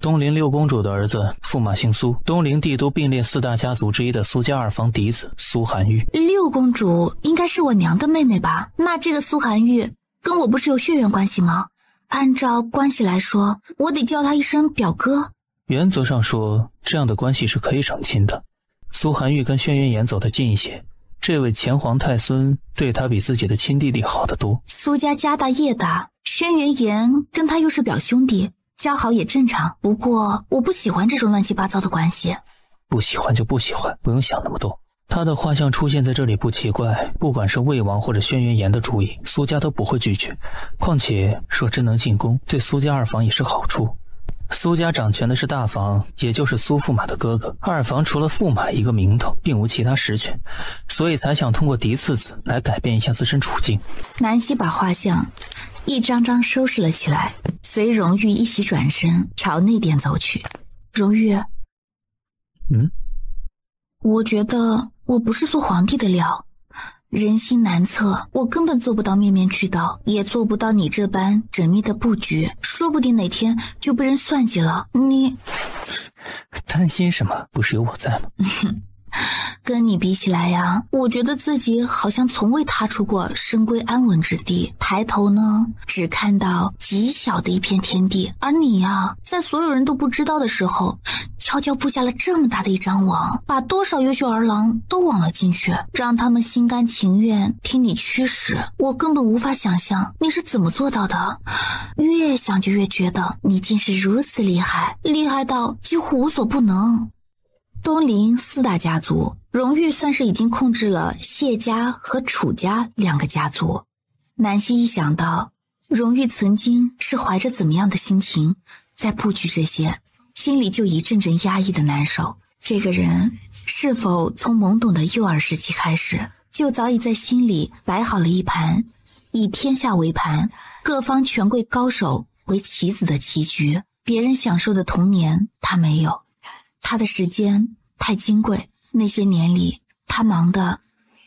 [SPEAKER 4] 东陵六公主的儿子，驸马姓苏，东陵帝都并列4大家族之一的苏家二房嫡子苏寒玉。
[SPEAKER 3] 六公主应该是我娘的妹妹吧？那这个苏寒玉跟我不是有血缘关系吗？按照关系来说，我得叫他一声表哥。
[SPEAKER 4] 原则上说，这样的关系是可以成亲的。苏寒玉跟轩辕炎走得近一些，这位前皇太孙对他比自己的亲弟弟好得多。
[SPEAKER 3] 苏家家大业大，轩辕炎跟他又是表兄弟，交好也正常。不过我不喜欢这种乱七八糟的关系。
[SPEAKER 4] 不喜欢就不喜欢，不用想那么多。他的画像出现在这里不奇怪，不管是魏王或者轩辕炎的主意，苏家都不会拒绝。况且若真能进宫，对苏家二房也是好处。苏家掌权的是大房，也就是苏驸马的哥哥，二房除了驸马一个名头，并无其他实权，所以才想通过嫡次子来改变一下自身处境。
[SPEAKER 3] 南希把画像一张张收拾了起来，随荣玉一起转身朝内殿走去。荣玉，我觉得我不是做皇帝的料，人心难测，我根本做不到面面俱到，也做不到你这般缜密的布局，说不定哪天就被人算计了。你
[SPEAKER 4] 担心什么？不是有我在吗？
[SPEAKER 3] 跟你比起来呀，我觉得自己好像从未踏出过深闺安稳之地，抬头呢，只看到极小的一片天地，而你呀，在所有人都不知道的时候，悄悄布下了这么大的一张网，把多少优秀儿郎都网了进去，让他们心甘情愿听你驱使。我根本无法想象你是怎么做到的，越想就越觉得你竟是如此厉害，厉害到几乎无所不能。东陵4大家族，荣玉算是已经控制了谢家和楚家2个家族。南希一想到荣玉曾经是怀着怎么样的心情在布局这些，心里就一阵阵压抑的难受。这个人是否从懵懂的幼儿时期开始，就早已在心里摆好了一盘以天下为盘，各方权贵高手为棋子的棋局。别人享受的童年他没有，他的时间太金贵，那些年里他忙的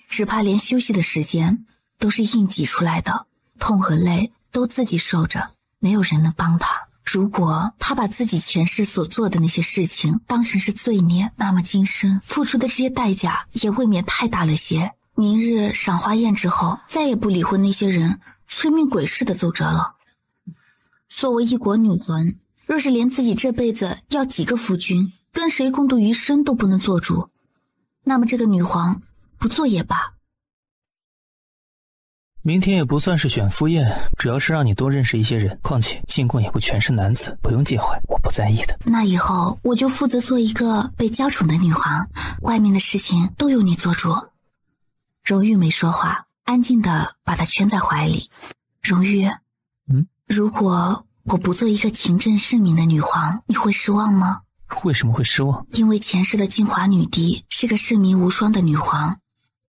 [SPEAKER 3] 只怕连休息的时间都是硬挤出来的，痛和累都自己受着，没有人能帮他。如果他把自己前世所做的那些事情当成是罪孽，那么今生付出的这些代价也未免太大了些。明日赏花宴之后，再也不理会那些人催命鬼似的奏折了。作为一国女皇，若是连自己这辈子要几个夫君，跟谁共度余生都不能做主，那么这个女皇不做也罢。
[SPEAKER 4] 明天也不算是选夫宴，主要是让你多认识一些人，况且进宫也不全是男子，不用介怀，我不在意的。
[SPEAKER 3] 那以后我就负责做一个被娇宠的女皇，外面的事情都由你做主。荣玉没说话，安静地把她圈在怀里。荣玉，如果我不做一个勤政慎民的女皇，你会失望吗？
[SPEAKER 4] 为什么会失望？
[SPEAKER 3] 因为前世的金华女帝是个圣明无双的女皇，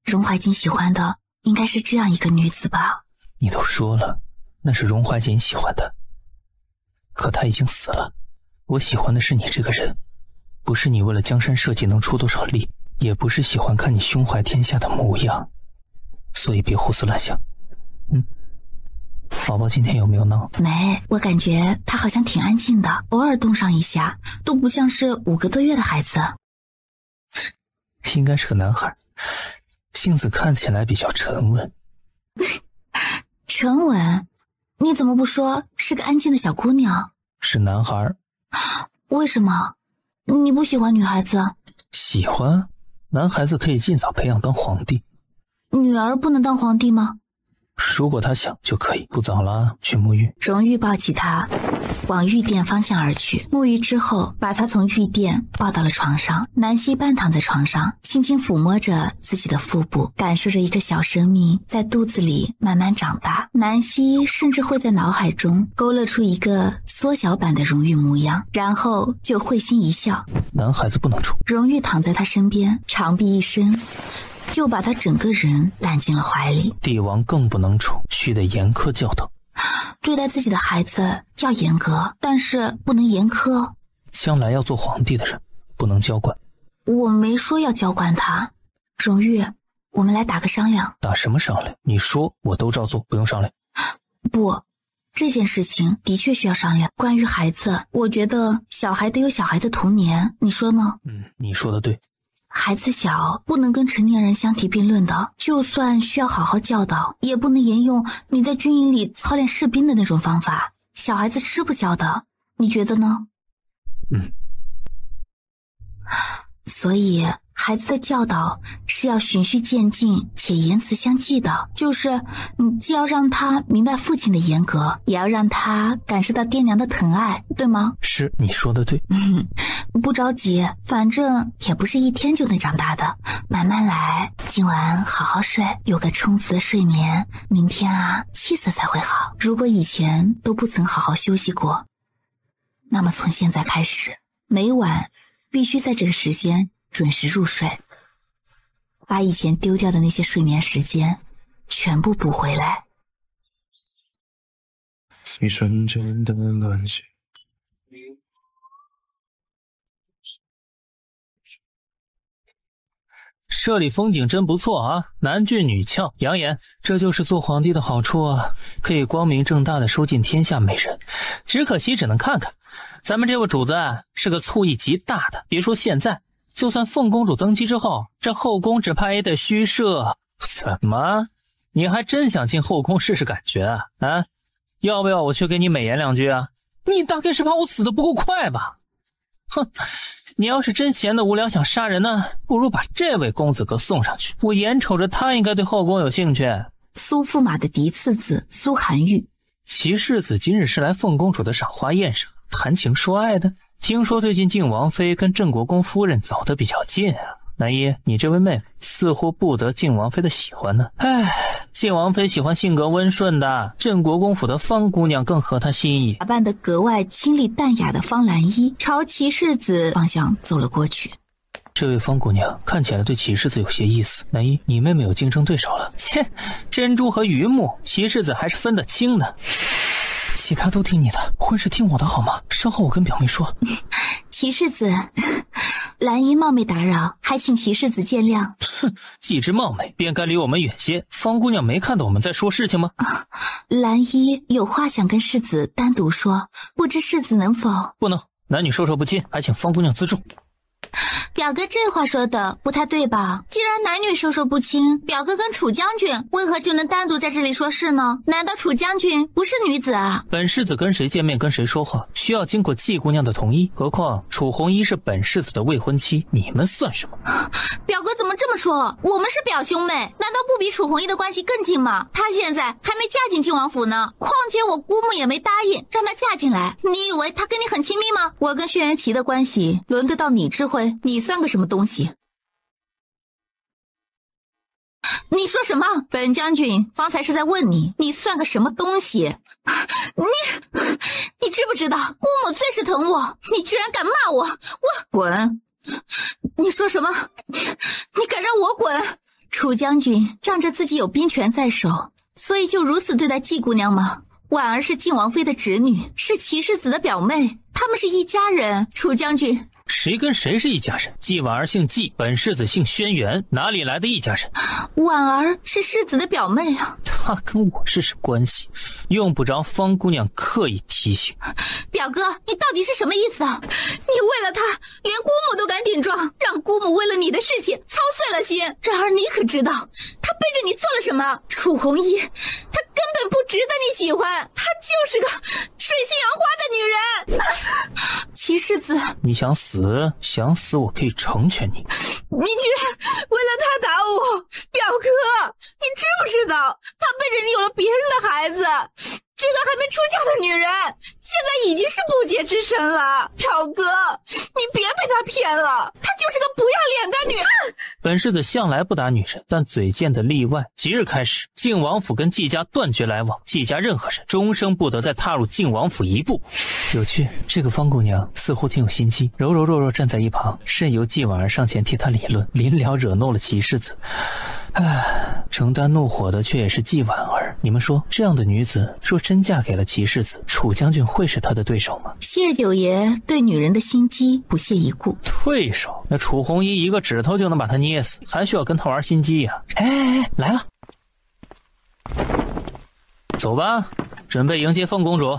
[SPEAKER 3] 荣怀瑾喜欢的应该是这样一个女子吧？
[SPEAKER 4] 你都说了，那是荣怀瑾喜欢的，可她已经死了。我喜欢的是你这个人，不是你为了江山社稷能出多少力，也不是喜欢看你胸怀天下的模样，所以别胡思乱想。宝宝今天有没有闹？
[SPEAKER 3] 没，我感觉他好像挺安静的，偶尔动上一下，都不像是5个多月的孩子。
[SPEAKER 4] 应该是个男孩，性子看起来比较沉稳。
[SPEAKER 3] 沉稳？你怎么不说是个安静的小姑娘？
[SPEAKER 4] 是男孩。
[SPEAKER 3] 为什么？你不喜欢女孩子？
[SPEAKER 4] 喜欢，男孩子可以尽早培养当皇帝。
[SPEAKER 3] 女儿不能当皇帝吗？
[SPEAKER 4] 如果他想就可以。不早了，去沐浴。
[SPEAKER 3] 荣玉抱起他往御殿方向而去，沐浴之后把他从御殿抱到了床上。南希半躺在床上，轻轻抚摸着自己的腹部，感受着一个小生命在肚子里慢慢长大。南希甚至会在脑海中勾勒出一个缩小版的荣玉模样，然后就会心一笑。
[SPEAKER 4] 男孩子不能宠。
[SPEAKER 3] 荣玉躺在他身边，长臂一伸，就把他整个人揽进了怀里。
[SPEAKER 4] 帝王更不能宠，须得严苛教导。
[SPEAKER 3] 对待自己的孩子要严格，但是不能严苛。
[SPEAKER 4] 将来要做皇帝的人，不能娇惯。
[SPEAKER 3] 我没说要娇惯他。荣玉，我们来打个商量。
[SPEAKER 4] 打什么商量？你说我都照做，不用商量。
[SPEAKER 3] 不，这件事情的确需要商量。关于孩子，我觉得小孩得有小孩的童年，你说呢？
[SPEAKER 4] 你说的对。
[SPEAKER 3] 孩子小，不能跟成年人相提并论的，就算需要好好教导，也不能沿用你在军营里操练士兵的那种方法，小孩子吃不消的，你觉得呢？所以孩子的教导是要循序渐进且言辞相济的，就是你既要让他明白父亲的严格，也要让他感受到爹娘的疼爱，对吗？
[SPEAKER 4] 是，你说的对。
[SPEAKER 3] 不着急，反正也不是一天就能长大的，慢慢来。今晚好好睡，有个充足的睡眠，明天气色才会好。如果以前都不曾好好休息过，那么从现在开始，每晚必须在这个时间准时入睡，把以前丢掉的那些睡眠时间全部补回来。
[SPEAKER 10] 一瞬间的沦陷。
[SPEAKER 4] 这里风景真不错啊，男俊女俏，养眼。这就是做皇帝的好处啊，可以光明正大的收尽天下美人。只可惜只能看看。咱们这位主子是个醋意极大的，别说现在，就算凤公主登基之后，这后宫只怕也得虚设。怎么，你还真想进后宫试试感觉啊？要不要我去给你美言两句啊？你大概是怕我死得不够快吧？哼，你要是真闲得无聊想杀人呢，不如把这位公子哥送上去，我眼瞅着他应该对后宫有兴趣。
[SPEAKER 3] 苏驸马的嫡次子苏寒玉，
[SPEAKER 4] 齐世子今日是来凤公主的赏花宴上谈情说爱的。听说最近靖王妃跟郑国公夫人走得比较近啊。南一，你这位妹妹似乎不得靖王妃的喜欢呢。靖王妃喜欢性格温顺的，郑国公府的方姑娘更合她心意。
[SPEAKER 3] 打扮得格外清丽淡雅的方兰依朝齐世子方向走了过去。
[SPEAKER 4] 这位方姑娘看起来对齐世子有些意思。南一，你妹妹有竞争对手了。切，珍珠和榆木，齐世子还是分得清的。其他都听你的，婚事听我的好吗？稍后我跟表妹说。
[SPEAKER 3] 齐世子，兰姨冒昧打扰，还请齐世子见谅。
[SPEAKER 4] 哼，既知冒昧，便该离我们远些。方姑娘没看到我们在说事情吗？
[SPEAKER 3] 兰姨有话想跟世子单独说，不知世子能否？
[SPEAKER 4] 不能，男女授受不亲，还请方姑娘自重。
[SPEAKER 1] 表哥这话说的不太对吧？既然男女授受不亲，表哥跟楚将军为何就能单独在这里说事呢？难道楚将军不是女子啊？
[SPEAKER 4] 本世子跟谁见面跟谁说话，需要经过季姑娘的同意。何况楚红衣是本世子的未婚妻，你们算什么？
[SPEAKER 1] 表哥怎么这么说？我们是表兄妹，难道不比楚红衣的关系更近吗？她现在还没嫁进靖王府呢，况且我姑母也没答应让她嫁进来。你以为她跟你很亲密吗？
[SPEAKER 3] 我跟轩辕齐的关系轮得到你知会？你算个什么东西？
[SPEAKER 1] 你说什么？本将军方才是在问你，你算个什么东西？你你知不知道姑母最是疼我？你居然敢骂我！
[SPEAKER 3] 滚！
[SPEAKER 1] 你说什么？你敢让我滚？
[SPEAKER 3] 楚将军仗着自己有兵权在手，所以就如此对待季姑娘吗？婉儿是晋王妃的侄女，是齐世子的表妹，他们是一家人。楚将军，
[SPEAKER 2] 谁跟谁是一家人？季婉儿姓季，本世子姓轩辕，哪里来的一家人？
[SPEAKER 3] 婉儿是世子的表妹啊。
[SPEAKER 2] 她跟我是什么关系？用不着方姑娘刻意提醒。
[SPEAKER 1] 表哥，你到底是什么意思啊？你为了他，连姑母都敢顶撞，让姑母为了你的事情操碎了心。然而你可知道，他背着你做了什么？楚红衣，他根本不值得你喜欢，他就是个水性杨花的女人。
[SPEAKER 3] 齐世子，
[SPEAKER 2] 你想死？想死我可以成全你。
[SPEAKER 1] 你居然为了他打我，表哥，你知不知道他背着你有了别人的孩子？这个还没出嫁的女人，现在已经是不洁之身了。表哥，你别被他骗了，她就是个不要脸的女人。
[SPEAKER 2] 本世子向来不打女人，但嘴贱的例外。即日开始，晋王府跟季家断绝来往，季家任何人终生不得再踏入晋王府一步。有趣，这个方姑娘似乎挺有心机，柔柔弱弱站在一旁，任由季婉儿上前替她理论，临了惹怒了齐世子。承担怒火的却也是季婉儿。你们说，这样的女子若真嫁给了齐世子，楚将军会是她的对手吗？
[SPEAKER 3] 谢九爷对女人的心机不屑一顾。
[SPEAKER 2] 对手？那楚红衣一个指头就能把她捏死，还需要跟她玩心机呀？来了，走吧，准备迎接凤公主。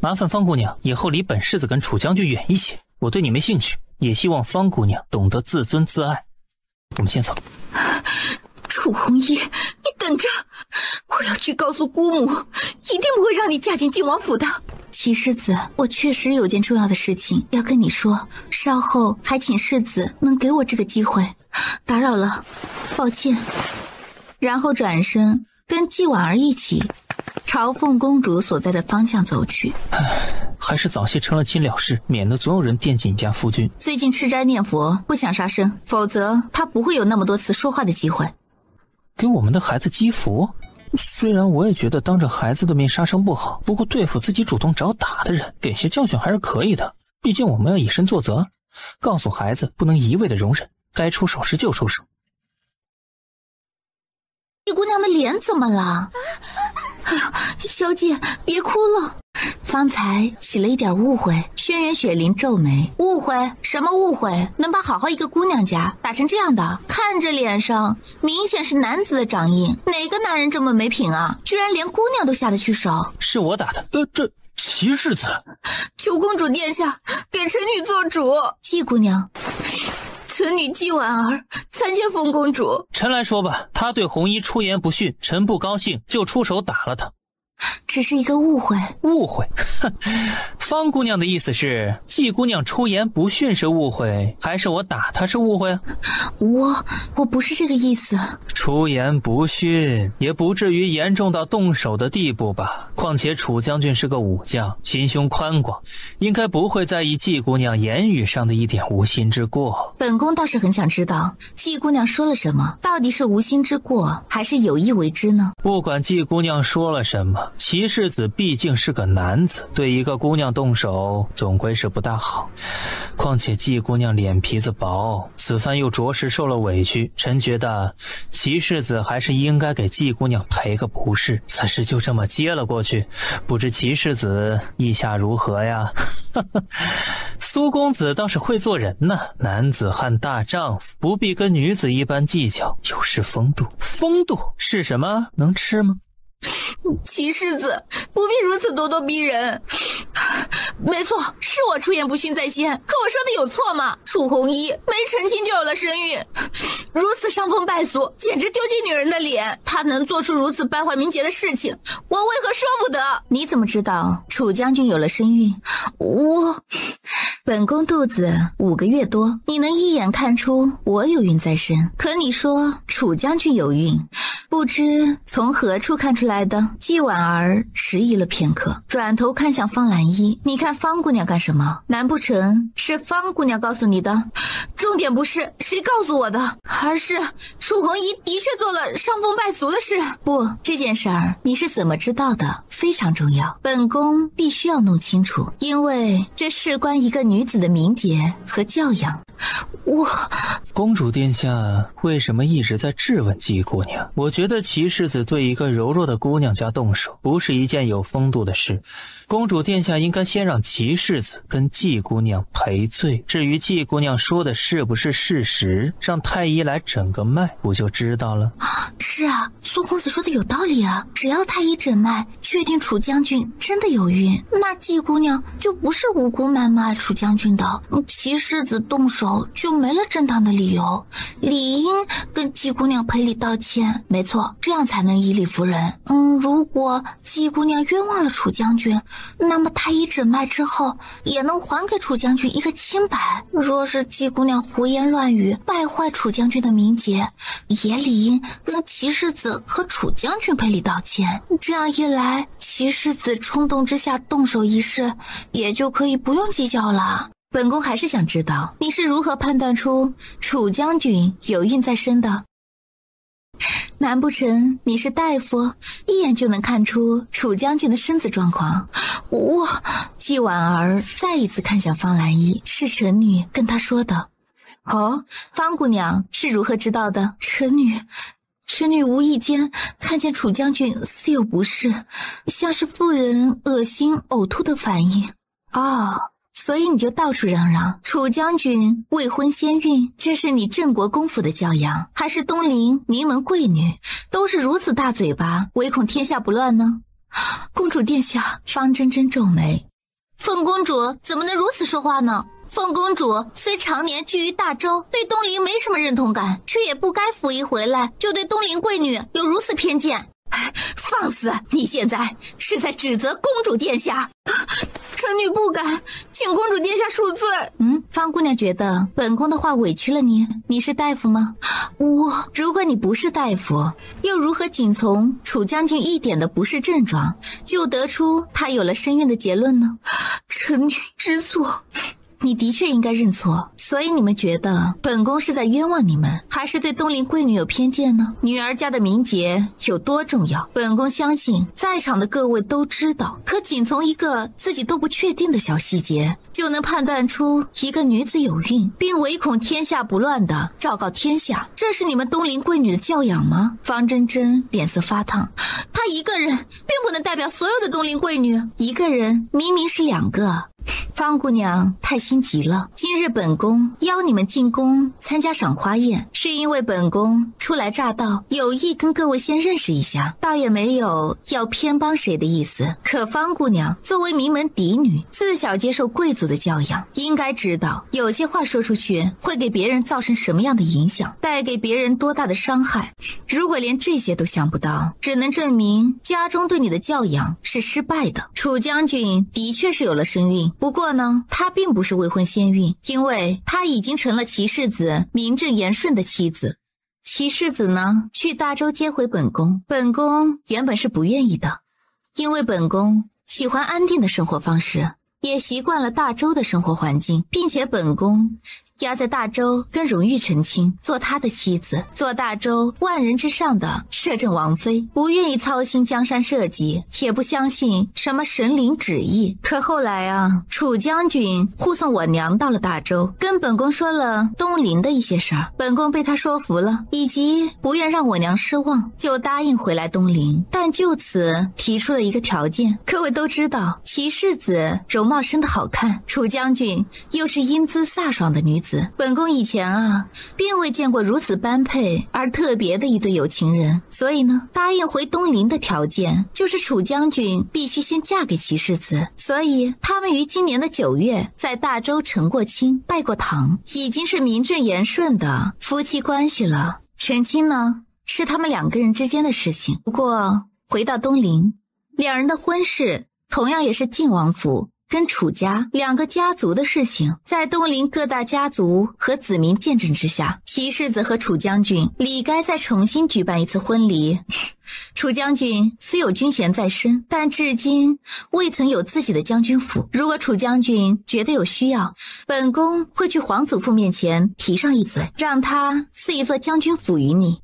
[SPEAKER 2] 麻烦方姑娘以后离本世子跟楚将军远一些，我对你没兴趣，也希望方姑娘懂得自尊自爱。我们先走。
[SPEAKER 1] 楚红衣，你等着，我要去告诉姑母，一定不会让你嫁进晋王府的。
[SPEAKER 3] 齐世子，我确实有件重要的事情要跟你说，稍后还请世子能给我这个机会。
[SPEAKER 1] 打扰了，抱歉。
[SPEAKER 3] 然后转身跟季婉儿一起朝凤公主所在的方向走去。
[SPEAKER 2] 还是早些成了亲了事，免得总有人惦记你家夫君。
[SPEAKER 3] 最近吃斋念佛，不想杀生，否则他不会有那么多次说话的机会。
[SPEAKER 2] 给我们的孩子积福？虽然我也觉得当着孩子的面杀生不好，不过对付自己主动找打的人，给些教训还是可以的。毕竟我们要以身作则，告诉孩子不能一味的容忍，该出手时就出手。
[SPEAKER 3] 季姑娘的脸怎么了？
[SPEAKER 1] 哎呀，小姐别哭了，
[SPEAKER 3] 方才起了一点误会。轩辕雪琳皱眉，误会？什么误会？能把好好一个姑娘家打成这样的？看着脸上明显是男子的掌印，哪个男人这么没品啊？居然连姑娘都下得去手？
[SPEAKER 2] 是我打的。这齐世子，
[SPEAKER 1] 求公主殿下给臣女做主。
[SPEAKER 3] 季姑娘，
[SPEAKER 1] 臣女季婉儿参见凤公主。
[SPEAKER 2] 臣来说吧，她对红衣出言不逊，臣不高兴，就出手打了她。
[SPEAKER 3] 只是一个误会。
[SPEAKER 2] 误会？方姑娘的意思是季姑娘出言不逊是误会，还是我打她是误会啊？
[SPEAKER 3] 我不是这个意思。
[SPEAKER 2] 出言不逊也不至于严重到动手的地步吧？况且楚将军是个武将，心胸宽广，应该不会在意季姑娘言语上的一点无心之过。
[SPEAKER 3] 本宫倒是很想知道季姑娘说了什么，到底是无心之过还是有意为之呢？
[SPEAKER 2] 不管季姑娘说了什么，齐世子毕竟是个男子，对一个姑娘动手总归是不大好。况且季姑娘脸皮子薄，此番又着实受了委屈，臣觉得齐世子还是应该给季姑娘赔个不是。此事就这么接了过去，不知齐世子意下如何呀？苏公子倒是会做人呢，男子汉大丈夫，不必跟女子一般计较，有失风度。风度是什么？能吃吗？
[SPEAKER 1] 齐世子不必如此咄咄逼人。没错，是我出言不逊在先，可我说的有错吗？楚红衣没成亲就有了身孕，如此伤风败俗，简直丢尽女人的脸。她能做出如此败坏名节的事情，我为何说不得？
[SPEAKER 3] 你怎么知道楚将军有了身孕？本宫肚子5个月多，你能一眼看出我有孕在身。可你说楚将军有孕，不知从何处看出来的，季婉儿迟疑了片刻，转头看向方兰依：“你看方姑娘干什么？难不成是方姑娘告诉你的？”
[SPEAKER 1] 重点不是谁告诉我的，而是楚恒仪的确做了伤风败俗的事。
[SPEAKER 3] 不，这件事儿你是怎么知道的非常重要，本宫必须要弄清楚，因为这事关一个女子的名节和教养。
[SPEAKER 8] 公主殿下为什么一直在质问季姑娘？我觉得齐世子对一个柔弱的姑娘家动手，不是一件有风度的事。公主殿下应该先让齐世子跟季姑娘赔罪，至于季姑娘说的是不是事实，让太医来诊个脉，不就知道了？
[SPEAKER 3] 是啊，苏公子说的有道理啊，只要太医诊脉，确定楚将军真的有孕，那季姑娘就不是无辜谩骂楚将军的，齐世子动手就没了正当的理由，理应跟季姑娘赔礼道歉，没错，这样才能以理服人。如果季姑娘冤枉了楚将军，那么太医诊脉之后也能还给楚将军一个清白。若是季姑娘胡言乱语，败坏楚将军的名节，也理应跟齐世子和楚将军赔礼道歉。这样一来，齐世子冲动之下动手一事也就可以不用计较了。本宫还是想知道你是如何判断出楚将军有孕在身的？难不成你是大夫，一眼就能看出楚将军的身子状况？季婉儿再一次看向方兰依，是臣女跟她说的。哦，方姑娘是如何知道的？臣女无意间看见楚将军似有不适，像是妇人恶心呕吐的反应。所以你就到处嚷嚷楚将军未婚先孕，这是你镇国公府的教养，还是东陵名门贵女都是如此大嘴巴，唯恐天下不乱呢？公主殿下，方真真皱眉，
[SPEAKER 1] 凤公主怎么能如此说话呢？凤公主虽常年居于大周，对东陵没什么认同感，却也不该甫一回来就对东陵贵女有如此偏见。
[SPEAKER 3] 放肆！你现在是在指责公主殿下？
[SPEAKER 1] 臣女不敢，请公主殿下恕罪。
[SPEAKER 3] 方姑娘觉得本宫的话委屈了你？你是大夫吗？如果你不是大夫，又如何仅从楚将军一点的不适症状，就得出他有了身孕的结论呢？
[SPEAKER 1] 臣女知错。
[SPEAKER 3] 你的确应该认错，所以你们觉得本宫是在冤枉你们，还是对东陵贵女有偏见呢？女儿家的名节有多重要，本宫相信在场的各位都知道，可仅从一个自己都不确定的小细节，就能判断出一个女子有孕，并唯恐天下不乱的昭告天下，这是你们东陵贵女的教养吗？方真真脸色发烫，
[SPEAKER 1] 她一个人并不能代表所有的东陵贵女，
[SPEAKER 3] 一个人明明是两个。方姑娘太心急了，今日本宫邀你们进宫参加赏花宴，是因为本宫初来乍到，有意跟各位先认识一下，倒也没有要偏帮谁的意思。可方姑娘作为名门嫡女，自小接受贵族的教养，应该知道有些话说出去会给别人造成什么样的影响，带给别人多大的伤害。如果连这些都想不到，只能证明家中对你的教养是失败的。楚将军的确是有了身孕，不过呢，他并不是未婚先孕，因为他已经成了齐世子名正言顺的妻子。齐世子呢，去大周接回本宫，本宫原本是不愿意的，因为本宫喜欢安定的生活方式，也习惯了大周的生活环境，并且本宫要在大周跟荣誉成亲，做他的妻子，做大周万人之上的摄政王妃，不愿意操心江山社稷，也不相信什么神灵旨意。可后来啊，楚将军护送我娘到了大周，跟本宫说了东陵的一些事儿，本宫被他说服了，以及不愿让我娘失望，就答应回来东陵，但就此提出了一个条件。各位都知道，齐世子容貌生得好看，楚将军又是英姿飒爽的女子，本宫以前啊并未见过如此般配而特别的一对有情人，所以呢，答应回东陵的条件就是楚将军必须先嫁给齐世子。所以他们于今年的9月在大周成过亲，拜过堂，已经是名正言顺的夫妻关系了。成亲呢是他们2个人之间的事情。不过回到东陵，2人的婚事同样也是晋王府跟楚家2个家族的事情，在东邻各大家族和子民见证之下，齐世子和楚将军理该再重新举办一次婚礼。楚将军虽有军衔在身，但至今未曾有自己的将军府。如果楚将军觉得有需要，本宫会去皇祖父面前提上一嘴，让他赐一座将军府于你。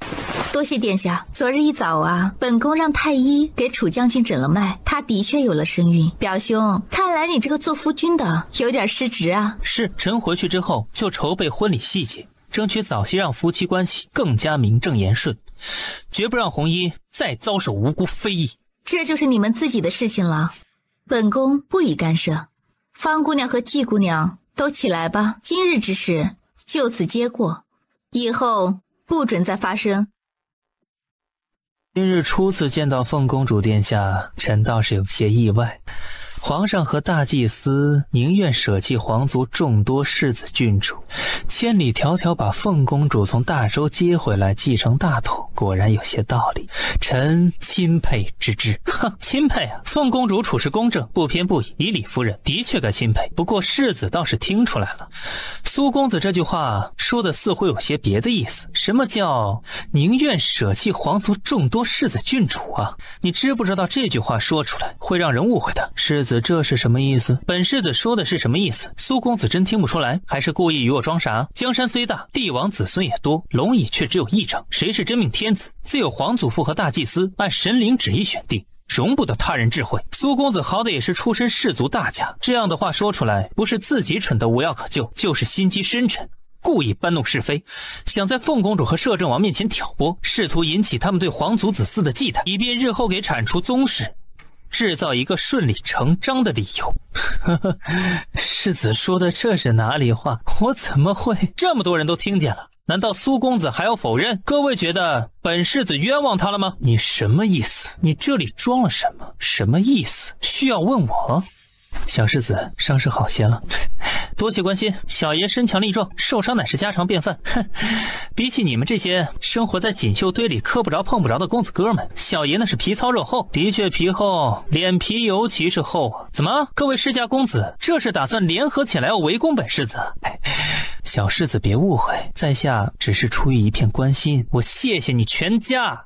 [SPEAKER 3] 多谢殿下，昨日一早啊，本宫让太医给楚将军诊了脉，他的确有了身孕。表兄，看来你这个做夫君的有点失职啊。
[SPEAKER 2] 是，臣回去之后就筹备婚礼细节，争取早些让夫妻关系更加名正言顺，绝不让红衣再遭受无辜非议。
[SPEAKER 3] 这就是你们自己的事情了，本宫不予干涉。方姑娘和季姑娘都起来吧，今日之事就此接过，以后不准再发生。
[SPEAKER 2] 今日初次见到凤公主殿下，臣倒是有些意外。皇上和大祭司宁愿舍弃皇族众多世子郡主，千里迢迢把凤公主从大周接回来继承大统，果然有些道理，臣钦佩之至。哼，钦佩啊！凤公主处事公正，不偏不倚，以理服人，的确该钦佩。不过世子倒是听出来了，苏公子这句话说的似乎有些别的意思。什么叫宁愿舍弃皇族众多世子郡主啊？你知不知道这句话说出来会让人误会的？世子这是什么意思？本世子说的是什么意思？苏公子真听不出来，还是故意与我装傻？江山虽大，帝王子孙也多，龙椅却只有一张，谁是真命天子？自有皇祖父和大祭司按神灵旨意选定，容不得他人智慧。苏公子好歹也是出身氏族大家，这样的话说出来，不是自己蠢得无药可救，就是心机深沉，故意搬弄是非，想在凤公主和摄政王面前挑拨，试图引起他们对皇族子嗣的忌惮，以便日后给铲除宗室制造一个顺理成章的理由。世子说的这是哪里话？我怎么会？这么多人都听见了，难道苏公子还要否认？各位觉得本世子冤枉他了吗？你什么意思？你这里装了什么？什么意思？需要问我？小世子伤势好些了，多谢关心。小爷身强力壮，受伤乃是家常便饭。哼，比起你们这些生活在锦绣堆里磕不着碰不着的公子哥们，小爷那是皮糙肉厚，的确皮厚，脸皮尤其是厚啊！怎么，各位世家公子，这是打算联合起来要围攻本世子？小世子别误会，在下只是出于一片关心。我谢谢你全家。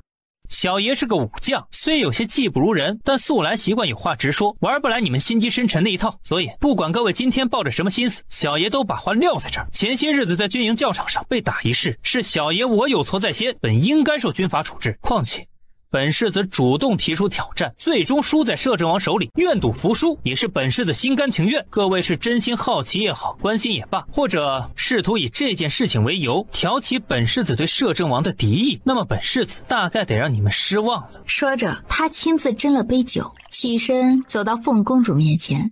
[SPEAKER 2] 小爷是个武将，虽有些技不如人，但素来习惯有话直说，玩不来你们心机深沉那一套。所以不管各位今天抱着什么心思，小爷都把话撂在这儿。前些日子在军营教场上被打一事，是小爷我有错在先，本应该受军法处置。况且本世子主动提出挑战，最终输在摄政王手里，愿赌服输也是本世子心甘情愿。各位是真心好奇也好，关心也罢，或者试图以这件事情为由挑起本世子对摄政王的敌意，那么本世子大概得让你们失望了。
[SPEAKER 3] 说着，他亲自斟了杯酒，起身走到凤公主面前。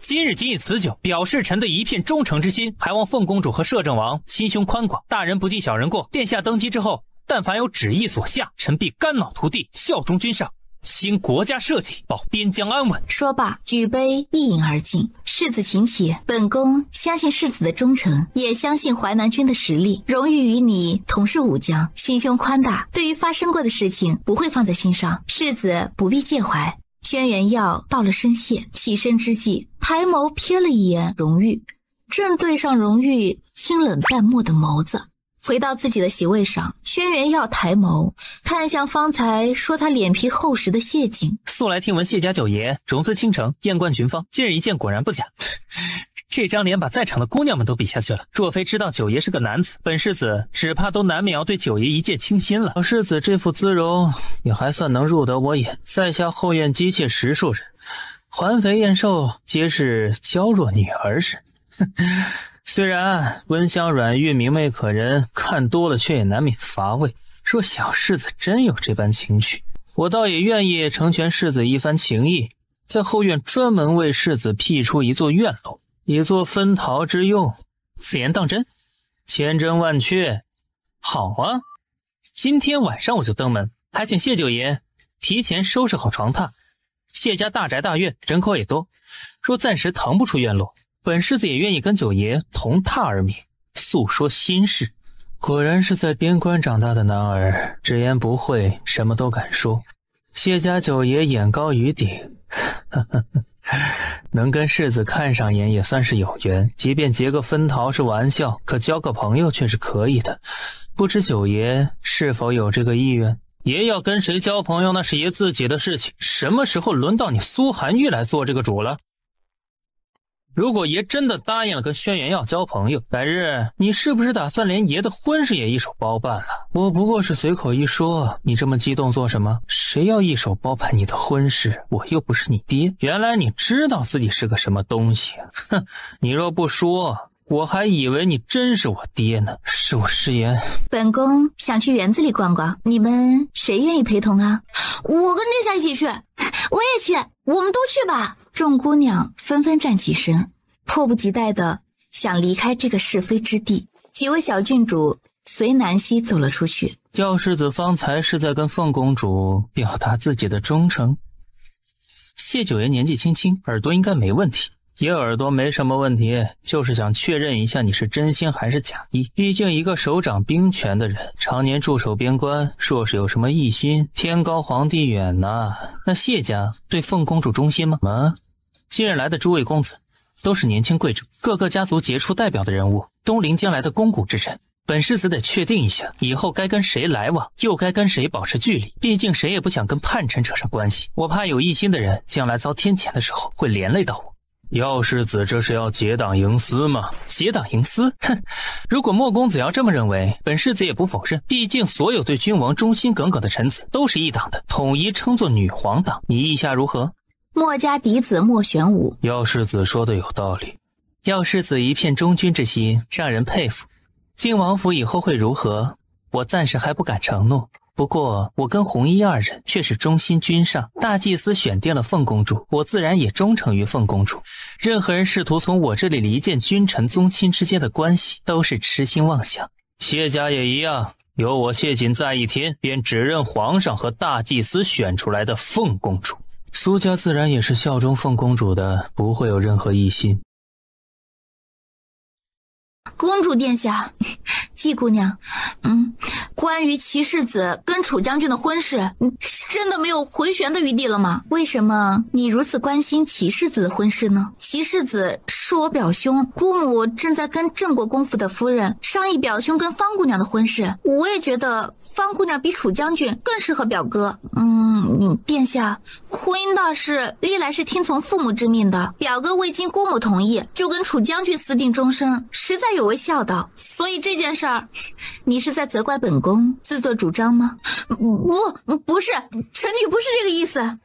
[SPEAKER 2] 今日仅以此酒表示臣的一片忠诚之心，还望凤公主和摄政王心胸宽广，大人不计小人过。殿下登基之后，但凡有旨意所下，臣必肝脑涂地，效忠君上，兴国家社稷，保边疆安稳。
[SPEAKER 3] 说罢，举杯一饮而尽。世子请起，本宫相信世子的忠诚，也相信淮南军的实力。荣誉与你同是武将，心胸宽大，对于发生过的事情不会放在心上，世子不必介怀。轩辕耀道了声谢，起身之际，抬眸瞥了一眼荣誉，正对上荣誉清冷淡漠的眸子。回到自己的席位上，轩辕耀抬眸看向方才说他脸皮厚实的谢景。
[SPEAKER 2] 素来听闻谢家九爷容姿倾城，艳冠群芳，今日一见果然不假。这张脸把在场的姑娘们都比下去了。若非知道九爷是个男子，本世子只怕都难免要对九爷一见倾心了。小世子这副姿容也还算能入得我眼，在下后院姬妾10数人，环肥燕瘦，皆是娇弱女儿身。虽然温香软玉，明媚可人，看多了却也难免乏味。若小世子真有这般情趣，我倒也愿意成全世子一番情谊，在后院专门为世子辟出一座院落，以作分桃之用。此言当真？千真万确。好啊，今天晚上我就登门，还请谢九爷提前收拾好床榻。谢家大宅大院，人口也多，若暂时腾不出院落，本世子也愿意跟九爷同榻而眠，诉说心事。果然是在边关长大的男儿，直言不讳，什么都敢说。谢家九爷眼高于顶，
[SPEAKER 8] 能跟世子看上眼也算是有缘，即便结个分桃是玩笑，可交个朋友却是可以的。不知九爷是否有这个意愿？爷要跟谁交朋友那是爷自己的事情，什么时候轮到你苏寒玉来做这个主了？如果爷真的答应了跟轩辕耀交朋友，改日你是不是打算连爷的婚事也一手包办了？我不过是随口一说，你这么激动做什么？谁要一手包办你的婚事？我又不是你爹。原来你知道自己是个什么东西啊！哼，你若不说，我还以为你真是我爹呢。恕我失言。
[SPEAKER 3] 本宫想去园子里逛逛，你们谁愿意陪同啊？
[SPEAKER 1] 我跟殿下一起去，我也去，我们都去吧。
[SPEAKER 3] 众姑娘纷纷站起身，迫不及待地想离开这个是非之地。几位小郡主随南希走了出去。
[SPEAKER 8] 耀世子方才是在跟凤公主表达自己的忠诚。谢九爷年纪轻轻，耳朵应该没问题。爷耳朵没什么问题，就是想确认一下你是真心还是假意。毕竟一个手掌兵权的人，常年驻守边关，若是有什么异心，天高皇帝远呐。那谢家对凤公主忠心吗？今日来的诸位公子都是年轻贵胄，各个家族杰出代表的人物，东陵将来的肱骨之臣。本世子得确定一下，以后该跟谁来往，又该跟谁保持距离。毕竟谁也不想跟叛臣扯上关系，我怕有异心的人将来遭天谴的时候会连累到我。
[SPEAKER 9] 耀世子这是要结党营私吗？
[SPEAKER 8] 结党营私？哼！如果莫公子要这么认为，本世子也不否认。毕竟所有对君王忠心耿耿的臣子都是一党的，统一称作女皇党。你意下如何？
[SPEAKER 3] 墨家嫡子莫玄武。
[SPEAKER 9] 耀世子说的有道理。
[SPEAKER 8] 耀世子一片忠君之心，让人佩服。靖王府以后会如何，我暂时还不敢承诺。不过我跟红衣二人却是忠心君上，大祭司选定了凤公主，我自然也忠诚于凤公主。任何人试图从我这里离间君臣宗亲之间的关系，都是痴心妄想。
[SPEAKER 9] 谢家也一样，有我谢瑾在一天，便只认皇上和大祭司选出来的凤公主。
[SPEAKER 8] 苏家自然也是效忠凤公主的，不会有任何异心。
[SPEAKER 1] 公主殿下，
[SPEAKER 3] 季姑娘，
[SPEAKER 1] 关于齐世子跟楚将军的婚事，真的没有回旋的余地了吗？
[SPEAKER 3] 为什么你如此关心齐世子的婚事呢？
[SPEAKER 1] 齐世子是我表兄，姑母正在跟郑国公府的夫人商议表兄跟方姑娘的婚事，我也觉得方姑娘比楚将军更适合表哥。殿下，婚姻大事历来是听从父母之命的，表哥未经姑母同意就跟楚将军私定终身，实在有违孝道。所以这件事儿，
[SPEAKER 3] 你是在责怪本宫自作主张吗？
[SPEAKER 1] 不是，臣女不是这个意思。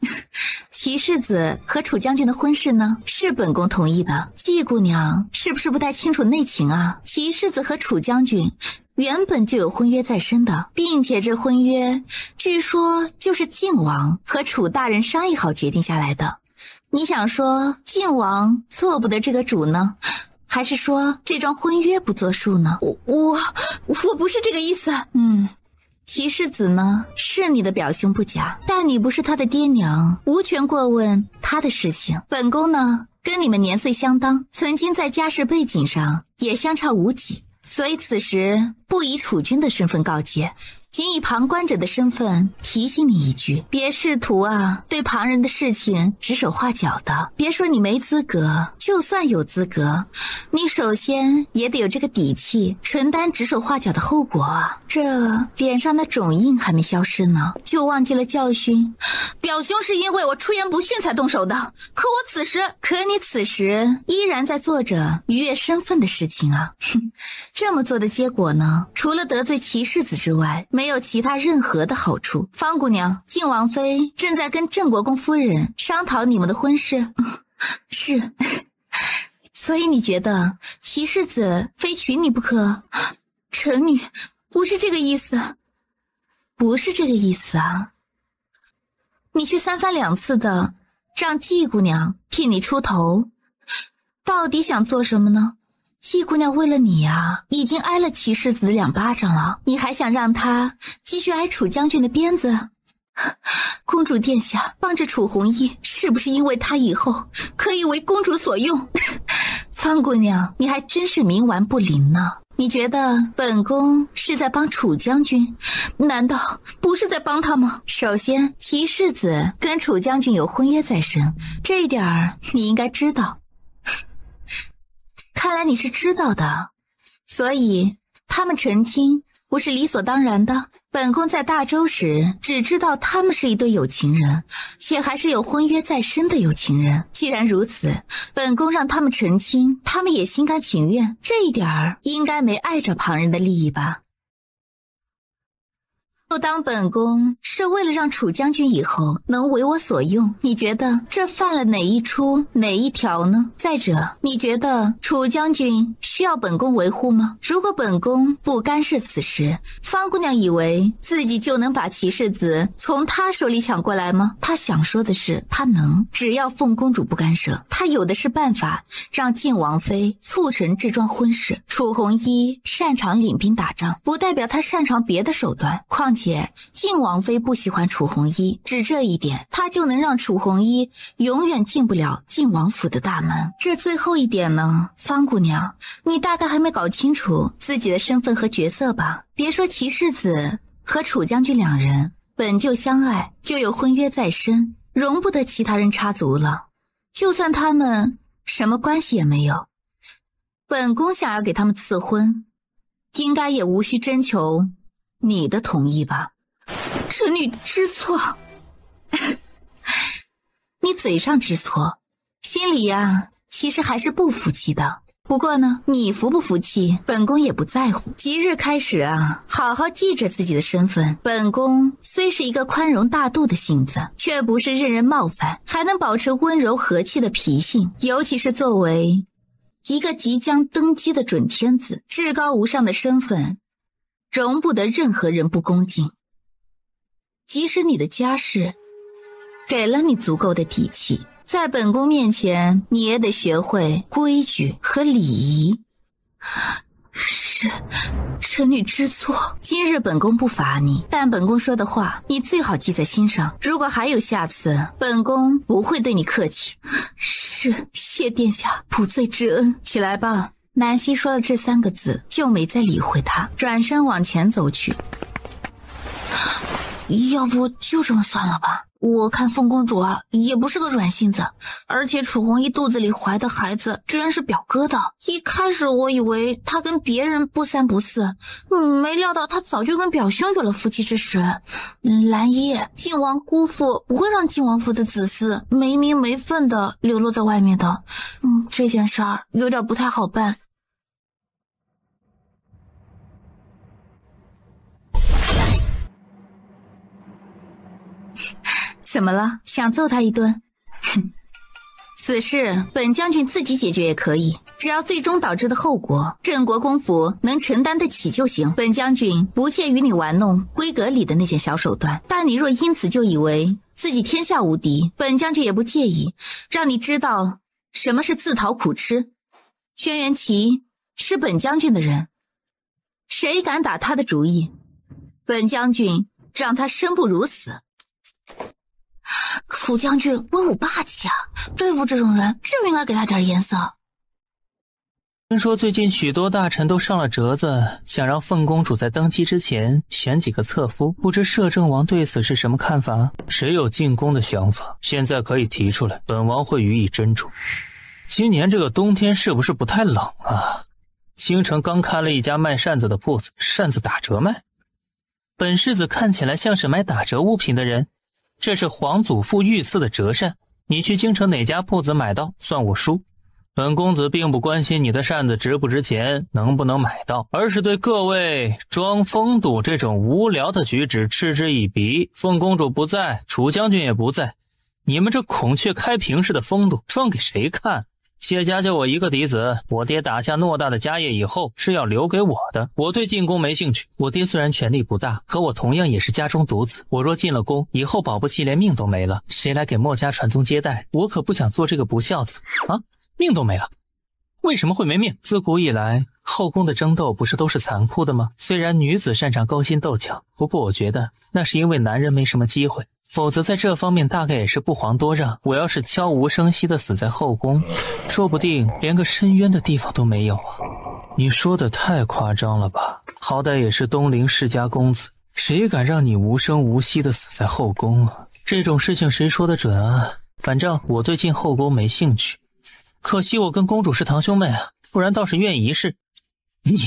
[SPEAKER 3] 齐世子和楚将军的婚事呢，是本宫同意的。季姑娘是不是不太清楚内情啊？齐世子和楚将军原本就有婚约在身的，并且这婚约据说就是靖王和楚大人商议好决定下来的。你想说靖王做不得这个主呢，还是说这桩婚约不作数呢？
[SPEAKER 1] 我不是这个意思。
[SPEAKER 3] 齐世子呢，是你的表兄不假，但你不是他的爹娘，无权过问他的事情。本宫呢，跟你们年岁相当，曾经在家世背景上也相差无几，所以此时不以储君的身份告诫，仅以旁观者的身份提醒你一句，别试图对旁人的事情指手画脚的。别说你没资格，就算有资格，你首先也得有这个底气承担指手画脚的后果啊。这脸上的肿印还没消失呢，就忘记了教训？
[SPEAKER 1] 表兄是因为我出言不逊才动手的，可
[SPEAKER 3] 你此时依然在做着逾越身份的事情啊。这么做的结果呢，除了得罪齐世子之外，没有其他任何的好处。方姑娘，靖王妃正在跟郑国公夫人商讨你们的婚事。
[SPEAKER 1] 是。
[SPEAKER 3] 所以你觉得齐世子非娶你不可？
[SPEAKER 1] 臣女不是这个意思。
[SPEAKER 3] 不是这个意思啊。你去三番两次的让季姑娘替你出头，到底想做什么呢？季姑娘为了你已经挨了齐世子2巴掌了，你还想让她继续挨楚将军的鞭子？公主殿下帮着楚弘毅，是不是因为她以后可以为公主所用？方姑娘，你还真是冥顽不灵呢。你觉得本宫是在帮楚将军？难道不是在帮他吗？首先，齐世子跟楚将军有婚约在身，这一点儿你应该知道。看来你是知道的，所以他们成亲不是理所当然的。本宫在大周时只知道他们是一对有情人，且还是有婚约在身的有情人。既然如此，本宫让他们成亲，他们也心甘情愿，这一点儿应该没碍着旁人的利益吧。就当本宫是为了让楚将军以后能为我所用，你觉得这犯了哪一出哪一条呢？再者，你觉得楚将军需要本宫维护吗？如果本宫不干涉此事，方姑娘以为自己就能把齐世子从她手里抢过来吗？她想说的是，她能，只要凤公主不干涉，她有的是办法让靖王妃促成这桩婚事。楚红衣擅长领兵打仗，不代表她擅长别的手段，况且靖王妃不喜欢楚红衣，只这一点，她就能让楚红衣永远进不了靖王府的大门。这最后一点呢，方姑娘，你大概还没搞清楚自己的身份和角色吧？别说齐世子和楚将军两人本就相爱，就有婚约在身，容不得其他人插足了。就算他们什么关系也没有，本宫想要给他们赐婚，应该也无需征求你的同意吧？臣女知错。你嘴上知错，心里呀，其实还是不服气的。不过呢，你服不服气，本宫也不在乎。即日开始啊，好好记着自己的身份。本宫虽是一个宽容大度的性子，却不是任人冒犯，还能保持温柔和气的脾性。尤其是作为一个即将登基的准天子，至高无上的身份，容不得任何人不恭敬。即使你的家世给了你足够的底气，在本宫面前，你也得学会规矩和礼仪。是，臣女知错。今日本宫不罚你，但本宫说的话，你最好记在心上。如果还有下次，本宫不会对你客气。是，谢殿下不罪之恩。起来吧。南希说了这3个字，就没再理会他，转身往前走去。要不就这么算了吧。我看凤公主啊，也不是个软性子，而且楚红衣肚子里怀的孩子居然是表哥的。一开始我以为她跟别人不三不四，没料到她早就跟表兄有了夫妻之实。蓝衣，靖王姑父不会让靖王府的子嗣没名没分的流落在外面的。这件事儿有点不太好办。怎么了？想揍他一顿？哼，此事本将军自己解决也可以，只要最终导致的后果，镇国公府能承担得起就行。本将军不屑与你玩弄闺阁里的那些小手段，但你若因此就以为自己天下无敌，本将军也不介意让你知道什么是自讨苦吃。轩辕岐是本将军的人，谁敢打他的主意，本将军让他生不如死。楚将军威武霸气啊，对付这种人就应该给他点颜色。
[SPEAKER 8] 听说最近许多大臣都上了折子，想让凤公主在登基之前选几个侧夫，不知摄政王对此是什么看法？
[SPEAKER 9] 谁有进宫的想法，现在可以提出来，本王会予以斟酌。今年这个冬天是不是不太冷啊？京城刚开了一家卖扇子的铺子，扇子打折卖。
[SPEAKER 8] 本世子看起来像是买打折物品的人，这是皇祖父御赐的折扇，你去京城哪家铺子买到，算我输。
[SPEAKER 9] 本公子并不关心你的扇子值不值钱，能不能买到，而是对各位装风度这种无聊的举止嗤之以鼻。凤公主不在，楚将军也不在，你们这孔雀开屏式的风度装给谁看？谢家就我一个嫡子，我爹打下偌大的家业以后是要留给我的，我对进宫没兴趣。
[SPEAKER 8] 我爹虽然权力不大，可我同样也是家中独子，我若进了宫，以后保不齐连命都没了，谁来给墨家传宗接代？我可不想做这个不孝子
[SPEAKER 9] 啊！命都没了？为什么会没命？
[SPEAKER 8] 自古以来，后宫的争斗不是都是残酷的吗？虽然女子擅长勾心斗角，不过我觉得那是因为男人没什么机会。否则在这方面大概也是不遑多让。我要是悄无声息地死在后宫，说不定连个深渊的地方都没有啊。你说的太夸张了吧，好歹也是东陵世家公子，谁敢让你无声无息地死在后宫啊？这种事情谁说得准啊？反正我对进后宫没兴趣，可惜我跟公主是堂兄妹啊，不然倒是愿意一试。你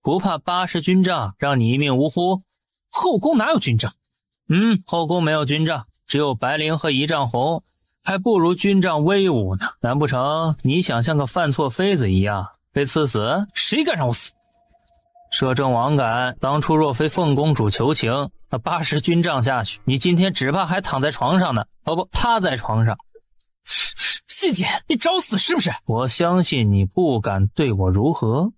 [SPEAKER 8] 不怕80军帐让你一命呜呼？后宫哪有军帐？后宫没有军帐，只有白绫和1丈红，还不如军帐威武呢。难不成你想像个犯错妃子一样被赐死？谁敢让我死？摄政王敢，当初若非凤公主求情，那80军帐下去，你今天只怕还躺在床上呢。哦不，趴在床上。谢姐，你找死是不是？我相信你不敢对我如何。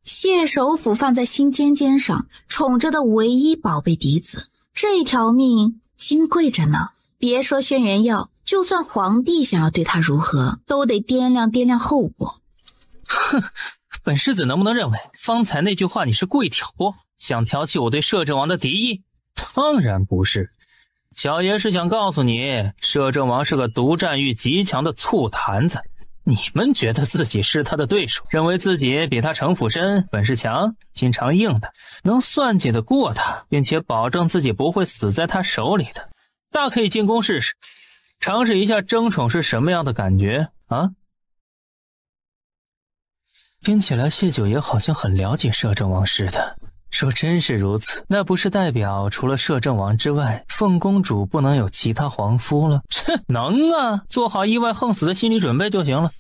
[SPEAKER 3] 谢首府放在心尖尖上，宠着的唯一宝贝嫡子，这条命金贵着呢。别说轩辕耀，就算皇帝想要对他如何，都得掂量掂量后果。
[SPEAKER 8] 哼，本世子能不能认为方才那句话你是故意挑拨，想挑起我对摄政王的敌意？当然不是，小爷是想告诉你，摄政王是个独占欲极强的醋坛子。你们觉得自己是他的对手，认为自己比他城府深，本事强，心肠硬的，能算计得过他，并且保证自己不会死在他手里的，大可以进宫试试，尝试一下争宠是什么样的感觉啊！听起来谢九爷好像很了解摄政王似的。说真是如此，那不是代表除了摄政王之外，凤公主不能有其他皇夫了？切，能啊，做好意外横死的心理准备就行了。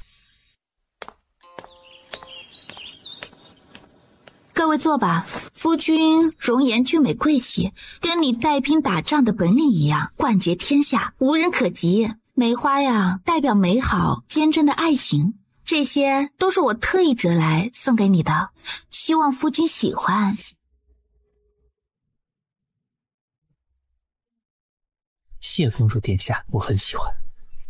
[SPEAKER 3] 各位坐吧，夫君容颜俊美贵气，跟你带兵打仗的本领一样，冠绝天下，无人可及。梅花呀，代表美好坚贞的爱情，这些都是我特意折来送给你的，希望夫君喜欢。
[SPEAKER 8] 谢公主殿下，我很喜欢。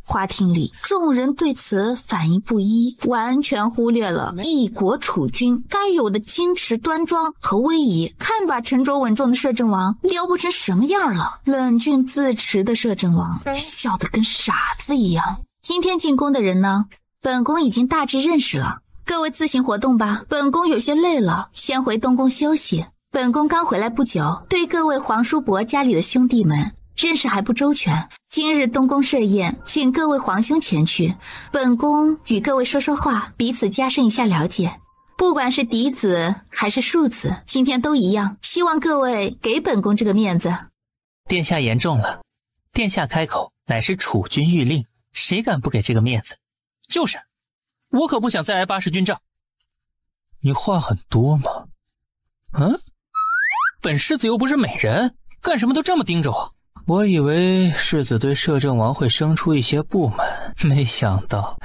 [SPEAKER 3] 花厅里，众人对此反应不一，完全忽略了一国储君该有的矜持端庄和威仪。看吧，沉着稳重的摄政王撩不成什么样了，冷峻自持的摄政王笑得跟傻子一样。今天进宫的人呢，本宫已经大致认识了，各位自行活动吧，本宫有些累了，先回东宫休息。本宫刚回来不久，对各位皇叔伯家里的兄弟们认识还不周全，今日东宫设宴，请各位皇兄前去，本宫与各位说说话，彼此加深一下了解。不管是嫡子还是庶子，今天都一样，希望各位给本宫这个面子。
[SPEAKER 8] 殿下言重了，殿下开口乃是储君谕令，谁敢不给这个面子？就是，我可不想再挨80军帐。你话很多吗？本世子又不是美人，干什么都这么盯着我。我以为世子对摄政王会生出一些不满，没想到。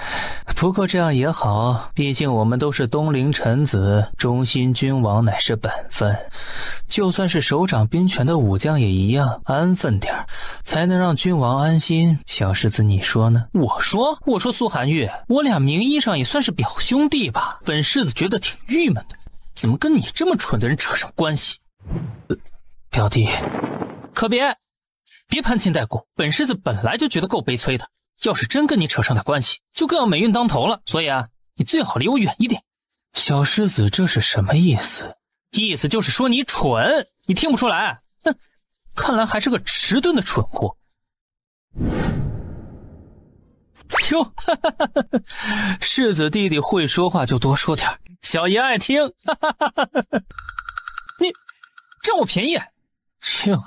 [SPEAKER 8] 不过这样也好，毕竟我们都是东陵臣子，忠心君王乃是本分。就算是手掌兵权的武将也一样，安分点才能让君王安心。小世子你说呢？我说苏寒玉，我俩名义上也算是表兄弟吧，本世子觉得挺郁闷的，怎么跟你这么蠢的人扯上关系？表弟，可别攀亲带故，本世子本来就觉得够悲催的，要是真跟你扯上点关系，就更要霉运当头了。所以啊，你最好离我远一点。小世子这是什么意思？意思就是说你蠢，你听不出来？看来还是个迟钝的蠢货。哟，世子弟弟会说话就多说点，小爷爱听。你占我便宜？哟，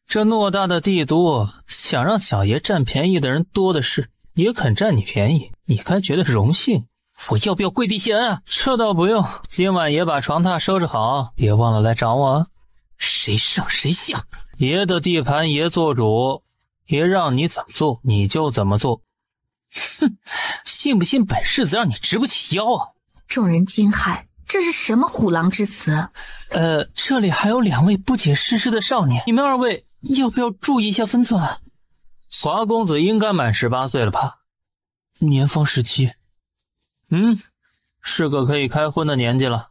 [SPEAKER 8] 这偌大的帝都，想让小爷占便宜的人多的是，也肯占你便宜，你该觉得荣幸。我要不要跪地谢恩啊？这倒不用，今晚爷把床榻收拾好，别忘了来找我啊。谁上谁下，爷的地盘爷做主，爷让你怎么做你就怎么做。哼，信不信本世子让你直不起腰啊？
[SPEAKER 3] 众人惊骇，这是什么虎狼之词？
[SPEAKER 8] 这里还有2位不解世事的少年，你们2位要不要注意一下分寸啊？华公子应该满18岁了吧？年方17。是个可以开荤的年纪了。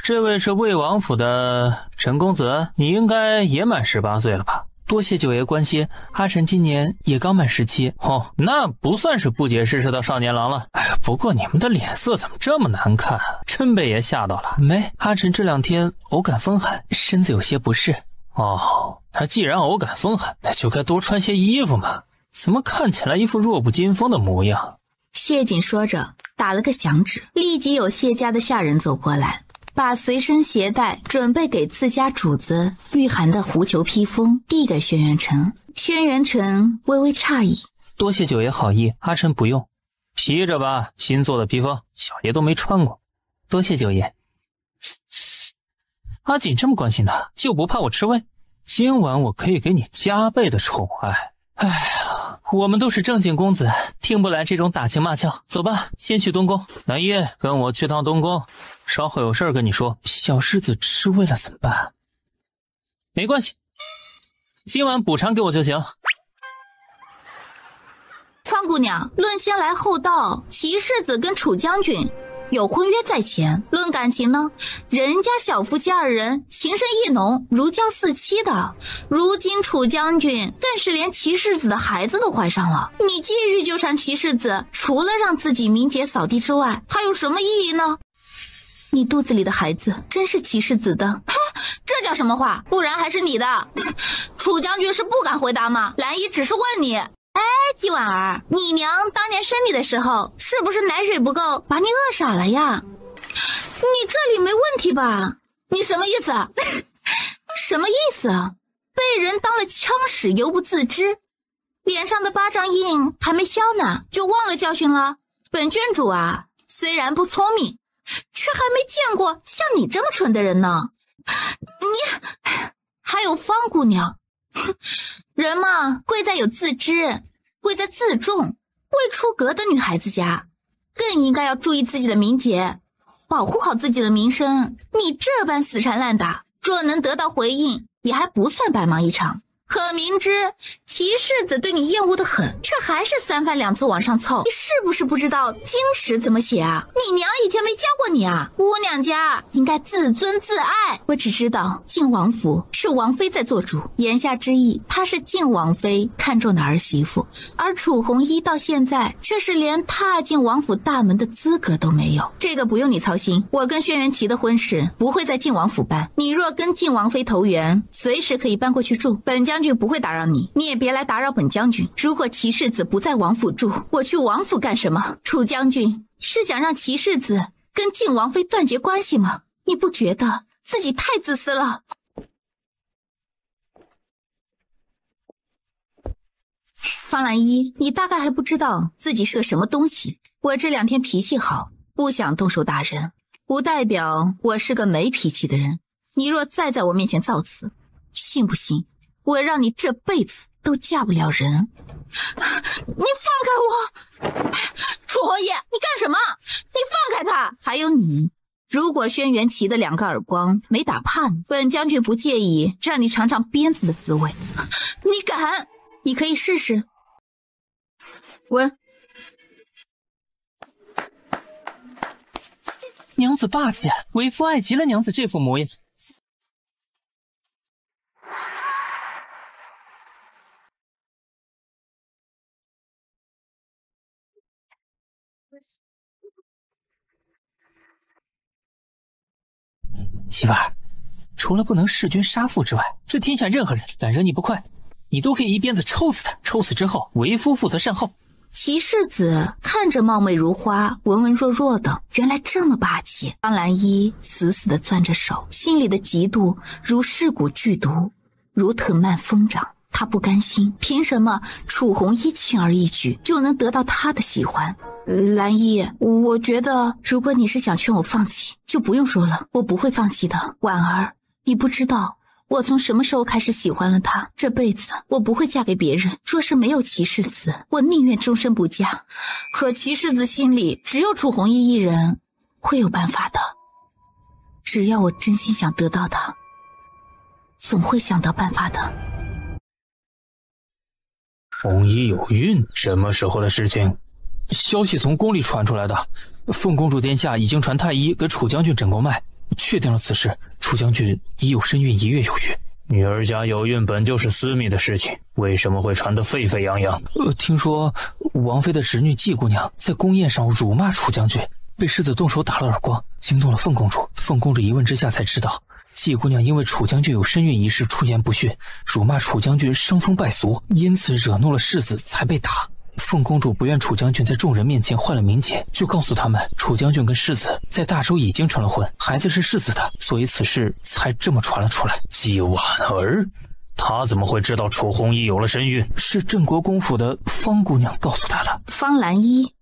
[SPEAKER 8] 这位是魏王府的陈公子，你应该也满18岁了吧？
[SPEAKER 2] 多谢九爷关心，阿晨今年也刚满17。
[SPEAKER 4] 哦，那不算是不解释的少年郎了。哎，不过你们的脸色怎么这么难看啊？真被爷吓到了。
[SPEAKER 2] 没，阿晨这2天偶感风寒，身子有些不适。
[SPEAKER 4] 哦，他既然偶感风寒，那就该多穿些衣服嘛。怎么看起来一副弱不禁风的模样？
[SPEAKER 3] 谢锦说着，打了个响指，立即有谢家的下人走过来，把随身携带准备给自家主子御寒的狐裘披风递给轩辕城。轩辕城微微诧异，
[SPEAKER 2] 多谢九爷好意，阿晨不用。
[SPEAKER 4] 披着吧，新做的披风，小爷都没穿过。
[SPEAKER 2] 多谢九爷。
[SPEAKER 4] 阿锦这么关心他，就不怕我吃味？今晚我可以给你加倍的宠爱。
[SPEAKER 2] 哎呀，我们都是正经公子，听不来这种打情骂俏。走吧，先去东宫。
[SPEAKER 4] 南一，跟我去趟东宫，稍后有事跟你说。
[SPEAKER 2] 小狮子吃味了怎么办？没关系，今晚补偿给我就行。
[SPEAKER 3] 方姑娘，论先来后到，齐世子跟楚将军有婚约在前，论感情呢，人家小夫妻2人情深意浓，如胶似漆的。如今楚将军更是连齐世子的孩子都怀上了，你继续纠缠齐世子，除了让自己名节扫地之外，还有什么意义呢？你肚子里的孩子真是齐世子的？这叫什么话？不然还是你的？楚将军是不敢回答吗？兰姨只是问你。哎，季婉儿，你娘当年生你的时候，是不是奶水不够，把你饿傻了呀？你这里没问题吧？你什么意思？什么意思？被人当了枪使犹不自知，脸上的巴掌印还没消呢，就忘了教训了？本郡主啊，虽然不聪明，却还没见过像你这么蠢的人呢。你还有方姑娘，人嘛，贵在有自知，贵在自重。未出阁的女孩子家，更应该要注意自己的名节，保护好自己的名声。你这般死缠烂打，若能得到回应，也还不算白忙一场。可明知齐世子对你厌恶的很，却还是3番2次往上凑，你是不是不知道经史怎么写啊？你娘以前没教过你啊？姑娘家应该自尊自爱。我只知道晋王府是王妃在做主，言下之意，她是晋王妃看中的儿媳妇，而楚红衣到现在却是连踏进王府大门的资格都没有。这个不用你操心，我跟轩辕琪的婚事不会在晋王府办，你若跟晋王妃投缘，随时可以搬过去住，本将军不会打扰你，你也别来打扰本将军。如果齐世子不在王府住，我去王府干什么？楚将军是想让齐世子跟晋王妃断绝关系吗？你不觉得自己太自私了？方兰一，你大概还不知道自己是个什么东西。我这2天脾气好，不想动手打人，不代表我是个没脾气的人。你若再在我面前造次，信不信我让你这辈子都嫁不了人？你放开我！楚红叶，你干什么？你放开他！还有你，如果轩辕琪的2个耳光没打怕你，本将军不介意让你尝尝鞭子的滋味。你敢？你可以试试。滚！
[SPEAKER 2] 娘子霸气，为夫爱极了娘子这副模样。媳妇儿，除了不能弑君杀父之外，这天下任何人敢惹你不快，你都可以一鞭子抽死他，抽死之后为夫负责善后。
[SPEAKER 3] 齐世子看着貌美如花，文文弱弱的，原来这么霸气。方兰一死死地攥着手，心里的嫉妒如噬骨剧毒，如藤蔓疯长。他不甘心，凭什么楚红衣轻而易举就能得到他的喜欢？兰一，我觉得如果你是想劝我放弃，就不用说了，我不会放弃的。婉儿，你不知道我从什么时候开始喜欢了他，这辈子我不会嫁给别人。若是没有齐世子，我宁愿终身不嫁。可齐世子心里只有楚红衣一人，会有办法的。只要我真心想得到他，总会想到办法的。
[SPEAKER 4] 红衣有孕？什么时候的事情？消息从宫里传出来的，凤公主殿下已经传太医给楚将军诊过脉，确定了此事。楚将军已有身孕1月有余。
[SPEAKER 9] 女儿家有孕本就是私密的事情，为什么会传得沸沸扬扬？
[SPEAKER 2] 听说王妃的侄女季姑娘在宫宴上辱骂楚将军，被世子动手打了耳光，惊动了凤公主。凤公主一问之下才知道，季姑娘因为楚将军有身孕一事出言不逊，辱骂楚将军伤风败俗，因此惹怒了世子才被打。凤公主不愿楚将军在众人面前坏了名节，就告诉他们楚将军跟世子在大周已经成了婚，孩子是世子的，所以此事才这么传了出来。
[SPEAKER 9] 季婉儿，她怎么会知道楚红衣有了身孕？
[SPEAKER 2] 是镇国公府的方姑娘告诉她的。
[SPEAKER 3] 方兰依，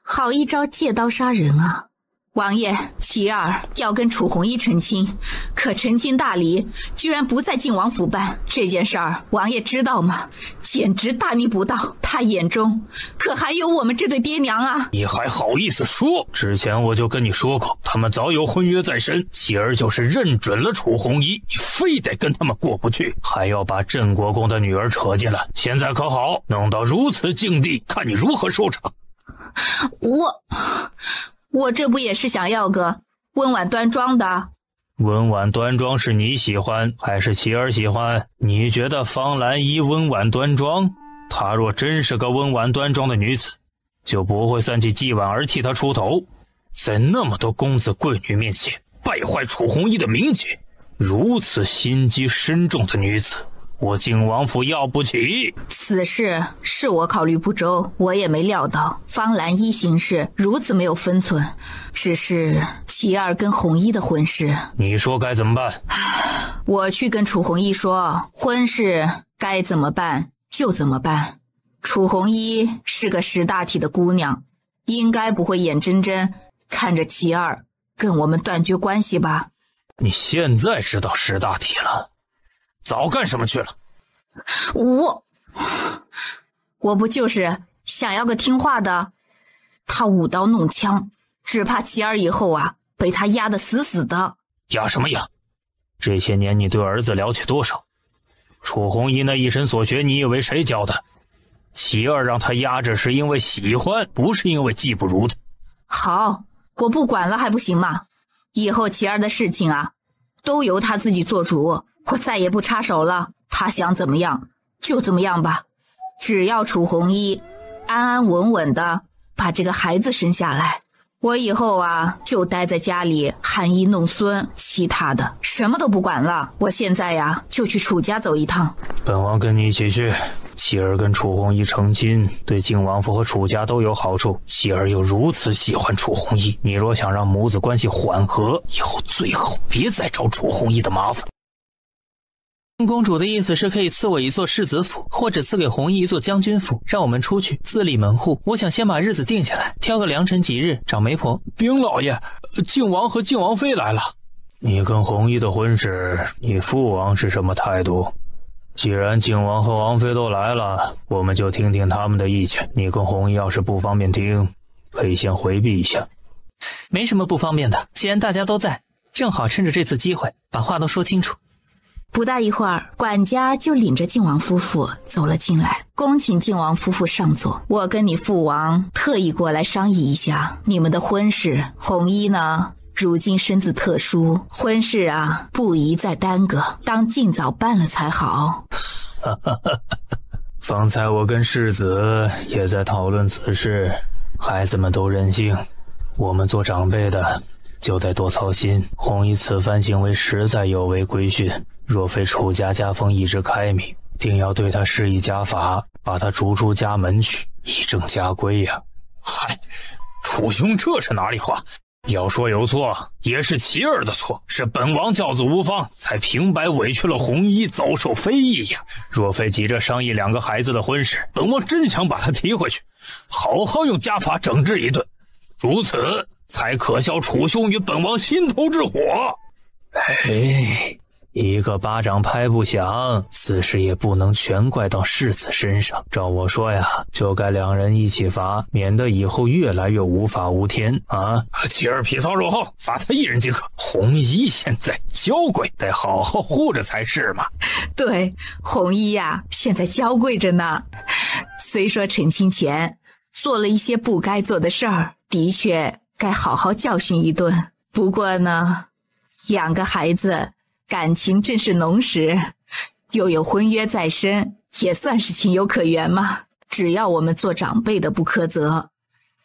[SPEAKER 3] 好一招借刀杀人啊！王爷，齐儿要跟楚红衣成亲，可成亲大礼居然不在靖王府办，这件事儿王爷知道吗？简直大逆不道，他眼中可还有我们这对爹娘啊！
[SPEAKER 9] 你还好意思说？之前我就跟你说过，他们早有婚约在身，妻儿就是认准了楚红衣，你非得跟他们过不去，还要把镇国公的女儿扯进来，现在可好，弄到如此境地，看你如何收场。
[SPEAKER 3] 我这不也是想要个温婉端庄的？
[SPEAKER 9] 温婉端庄是你喜欢还是妻儿喜欢？你觉得方兰依温婉端庄？她若真是个温婉端庄的女子，就不会算计季婉儿替她出头，在那么多公子贵女面前败坏楚红衣的名节。如此心机深重的女子，我靖王府要不起。
[SPEAKER 3] 此事是我考虑不周，我也没料到方兰依行事如此没有分寸。只是齐儿跟红衣的婚事，
[SPEAKER 9] 你说该怎么办？
[SPEAKER 3] 我去跟楚红衣说，婚事该怎么办就怎么办。楚红衣是个识大体的姑娘，应该不会眼睁睁看着齐儿跟我们断绝关系吧？
[SPEAKER 9] 你现在知道识大体了，早干什么去了？
[SPEAKER 3] 我不就是想要个听话的？他舞刀弄枪，只怕齐儿以后啊被他压得死死的。
[SPEAKER 9] 压什么压？这些年你对儿子了解多少？楚红衣那一身所学，你以为谁教的？齐儿让他压着是因为喜欢，不是因为技不如他。
[SPEAKER 3] 好，我不管了还不行吗？以后齐儿的事情啊都由他自己做主，我再也不插手了，他想怎么样就怎么样吧。只要楚红衣安安稳稳的把这个孩子生下来，我以后啊就待在家里含饴弄孙，其他的什么都不管了。我现在呀就去楚家走一趟。
[SPEAKER 9] 本王跟你一起去。妻儿跟楚红衣成亲，对靖王府和楚家都有好处。妻儿又如此喜欢楚红衣，你若想让母子关系缓和，以后最好别再找楚红衣的麻烦。
[SPEAKER 2] 公主的意思是可以赐我一座世子府，或者赐给红衣一座将军府，让我们出去自立门户。我想先把日子定下来，挑个良辰吉日找媒婆。
[SPEAKER 4] 禀老爷，靖王和靖王妃来了。
[SPEAKER 9] 你跟红衣的婚事，你父王是什么态度？既然靖王和王妃都来了，我们就听听他们的意见。你跟红衣要是不方便听，可以先回避一下。
[SPEAKER 2] 没什么不方便的，既然大家都在，正好趁着这次机会把话都说清楚。
[SPEAKER 3] 不大一会儿，管家就领着靖王夫妇走了进来，恭请靖王夫妇上座。我跟你父王特意过来商议一下你们的婚事。红衣呢，如今身子特殊，婚事啊不宜再耽搁，当尽早办了才好。
[SPEAKER 9] 方才我跟世子也在讨论此事，孩子们都任性，我们做长辈的就得多操心。红衣此番行为实在有违规训，若非楚家家风一直开明，定要对他施以家法，把他逐出家门去，以正家规呀。
[SPEAKER 4] 嗨，楚兄这是哪里话？
[SPEAKER 9] 要说有错，也是齐儿的错，是本王教子无方，才平白委屈了红衣，遭受非议呀。若非急着商议两个孩子的婚事，本王真想把他提回去，好好用家法整治一顿，如此才可消楚兄与本王心头之火。一个巴掌拍不响，此事也不能全怪到世子身上。照我说呀，就该两人一起罚，免得以后越来越无法无天啊！
[SPEAKER 4] 妻儿皮糙肉厚，罚他一人即可。
[SPEAKER 9] 红衣现在娇贵，得好好护着才是嘛。
[SPEAKER 3] 对，红衣呀，现在娇贵着呢。虽说成亲前做了一些不该做的事儿，的确该好好教训一顿。不过呢，两个孩子感情正是浓时，又有婚约在身，也算是情有可原嘛。只要我们做长辈的不苛责，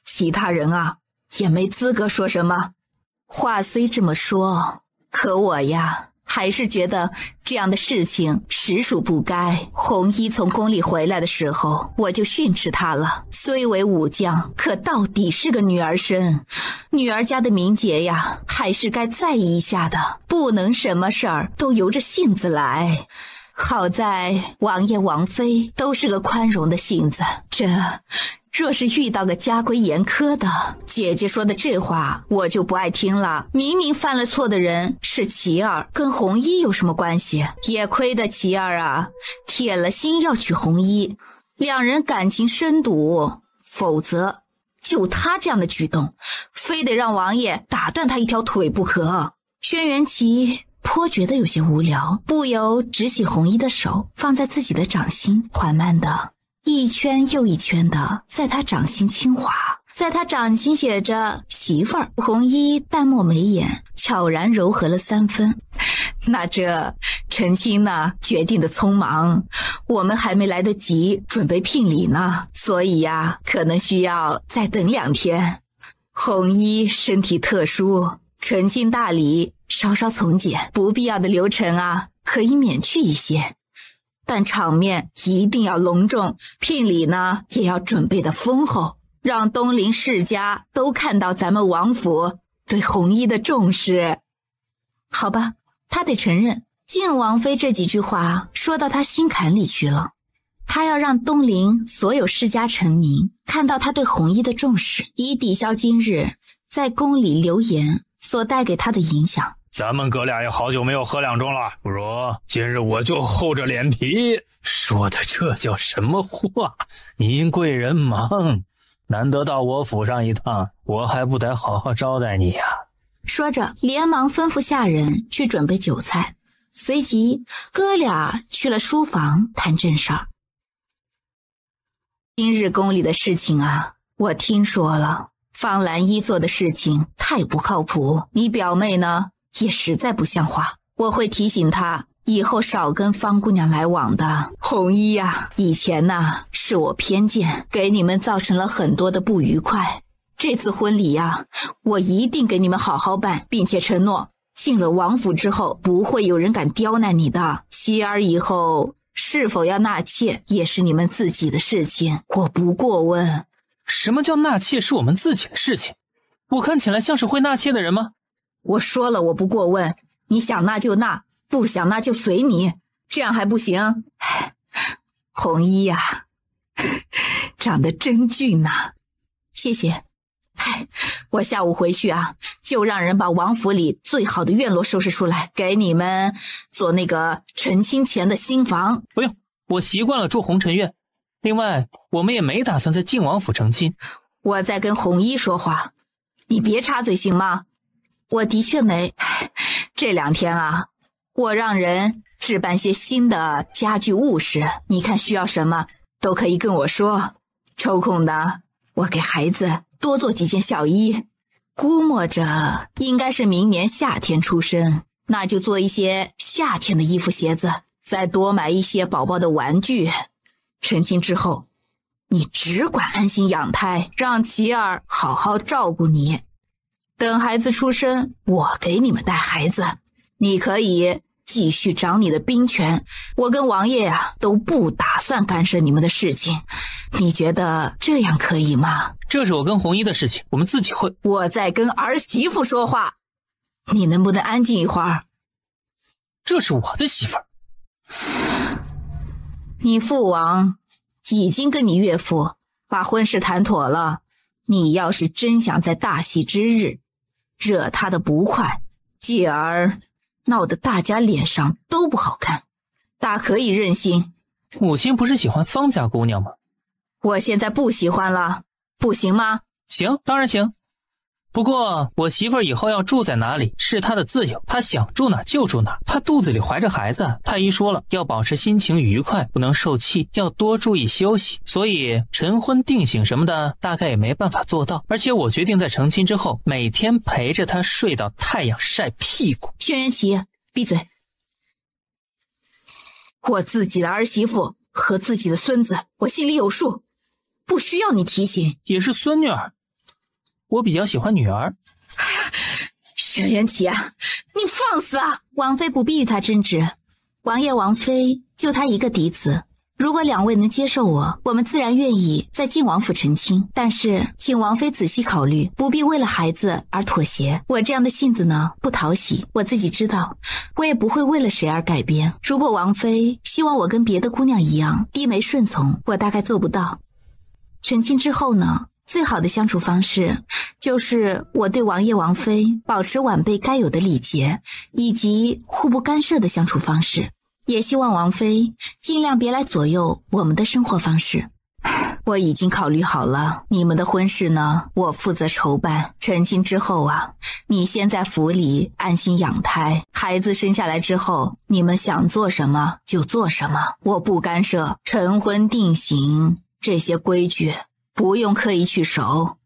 [SPEAKER 3] 其他人啊也没资格说什么。话虽这么说，可我呀还是觉得这样的事情实属不该。红衣从宫里回来的时候，我就训斥他了。虽为武将，可到底是个女儿身，女儿家的名节呀，还是该在意一下的，不能什么事儿都由着性子来。好在王爷王妃都是个宽容的性子，这若是遇到个家规严苛的，姐姐说的这话我就不爱听了。明明犯了错的人是琪儿，跟红衣有什么关系？也亏得琪儿啊铁了心要娶红衣，两人感情深笃，否则就他这样的举动，非得让王爷打断他一条腿不可。轩辕琪颇觉得有些无聊，不由执起红衣的手放在自己的掌心，缓慢的一圈又一圈的在他掌心轻划。在他掌心写着媳妇儿，红衣淡漠眉眼悄然柔和了3分。那这陈青呢决定的匆忙，我们还没来得及准备聘礼呢，所以呀可能需要再等2天。红衣身体特殊，陈青大礼稍稍从简，不必要的流程啊可以免去一些，但场面一定要隆重，聘礼呢也要准备的丰厚，让东陵世家都看到咱们王府对红衣的重视。好吧，他得承认，靖王妃这几句话说到他心坎里去了。他要让东陵所有世家臣民看到他对红衣的重视，以抵消今日在宫里流言所带给他的影响。
[SPEAKER 9] 咱们哥俩也好久没有喝2盅了，不如今日我就厚着脸皮说的，这叫什么话？您贵人忙，难得到我府上一趟，我还不得好好招待你呀？
[SPEAKER 3] 说着连忙吩咐下人去准备酒菜，随即哥俩去了书房谈正事儿。今日宫里的事情啊，我听说了，方兰依做的事情太不靠谱，你表妹呢也实在不像话，我会提醒她以后少跟方姑娘来往的。红衣啊，以前呢是我偏见，给你们造成了很多的不愉快，这次婚礼啊我一定给你们好好办，并且承诺进了王府之后不会有人敢刁难你的。妻儿以后是否要纳妾也是你们自己的事情，我不过问。
[SPEAKER 2] 什么叫纳妾是我们自己的事情？我看起来像是会纳妾的人吗？
[SPEAKER 3] 我说了我不过问，你想纳就纳，不想纳就随你，这样还不行？红衣呀，长得真俊呐。谢谢。我下午回去啊，就让人把王府里最好的院落收拾出来，给你们做那个成亲前的新房。
[SPEAKER 2] 不用，我习惯了住红尘院。另外，我们也没打算在靖王府成亲。
[SPEAKER 3] 我在跟红衣说话，你别插嘴行吗？我的确没。这2天啊，我让人置办些新的家具物事，你看需要什么都可以跟我说。抽空的，我给孩子多做几件小衣，估摸着应该是明年夏天出生，那就做一些夏天的衣服鞋子，再多买一些宝宝的玩具。成亲之后，你只管安心养胎，让琪儿好好照顾你。等孩子出生，我给你们带孩子，你可以继续掌你的兵权，我跟王爷啊都不打算干涉你们的事情。你觉得这样可以吗？
[SPEAKER 2] 这是我跟红衣的事情，我们自己会。
[SPEAKER 3] 我在跟儿媳妇说话，你能不能安静一会儿？
[SPEAKER 2] 这是我的媳妇儿。
[SPEAKER 3] 你父王已经跟你岳父把婚事谈妥了，你要是真想在大喜之日惹他的不快，继而闹得大家脸上都不好看，大可以任性。
[SPEAKER 2] 母亲不是喜欢方家姑娘吗？
[SPEAKER 3] 我现在不喜欢了，不行吗？
[SPEAKER 2] 行，当然行。不过我媳妇儿以后要住在哪里是她的自由，她想住哪就住哪。她肚子里怀着孩子，太医说了，要保持心情愉快，不能受气，要多注意休息。所以晨昏定省什么的大概也没办法做到。而且我决定在成亲之后每天陪着她睡到太阳晒屁股。
[SPEAKER 3] 轩辕琪，闭嘴。我自己的儿媳妇和自己的孙子，我心里有数，不需要你提醒。
[SPEAKER 2] 也是孙女儿，我比较喜欢女儿。
[SPEAKER 3] 沈元启啊，你放肆啊！
[SPEAKER 1] 王妃不必与他争执，王爷王妃就他一个嫡子。如果两位能接受我们自然愿意在晋王府成亲，但是请王妃仔细考虑，不必为了孩子而妥协。我这样的性子呢，不讨喜，我自己知道，我也不会为了谁而改变。如果王妃希望我跟别的姑娘一样低眉顺从，我大概做不到。成亲之后呢，最好的相处方式就是我对王爷王妃保持晚辈该有的礼节，以及互不干涉的相处方式。也希望王妃尽量别来左右我们的生活方式。我已经考虑好了，你们的婚事呢，我负责筹办。成亲之后啊，你先在府里安心养胎，孩子生下来之后，你们想做什么就做什么，我不干涉。成婚定型这些规矩不用刻意去守，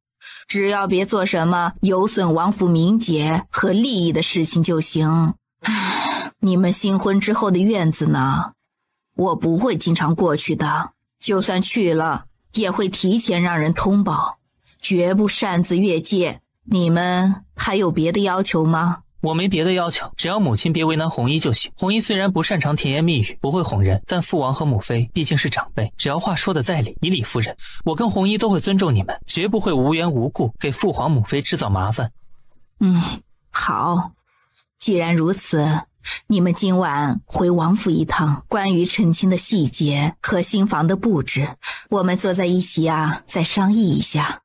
[SPEAKER 1] 只要别做什么有损王府名节和利益的事情就行。你们新婚之后的院子呢，我不会经常过去的，就算去了也会提前让人通报，绝不擅自越界。你们还有别的要求吗？
[SPEAKER 2] 我没别的要求，只要母亲别为难红衣就行。红衣虽然不擅长甜言蜜语，不会哄人，但父王和母妃毕竟是长辈，只要话说的在理，以理服人。我跟红衣都会尊重你们，绝不会无缘无故给父皇母妃制造麻烦。
[SPEAKER 1] 好，既然如此，你们今晚回王府一趟，关于成亲的细节和新房的布置，我们坐在一起啊，再商议一下。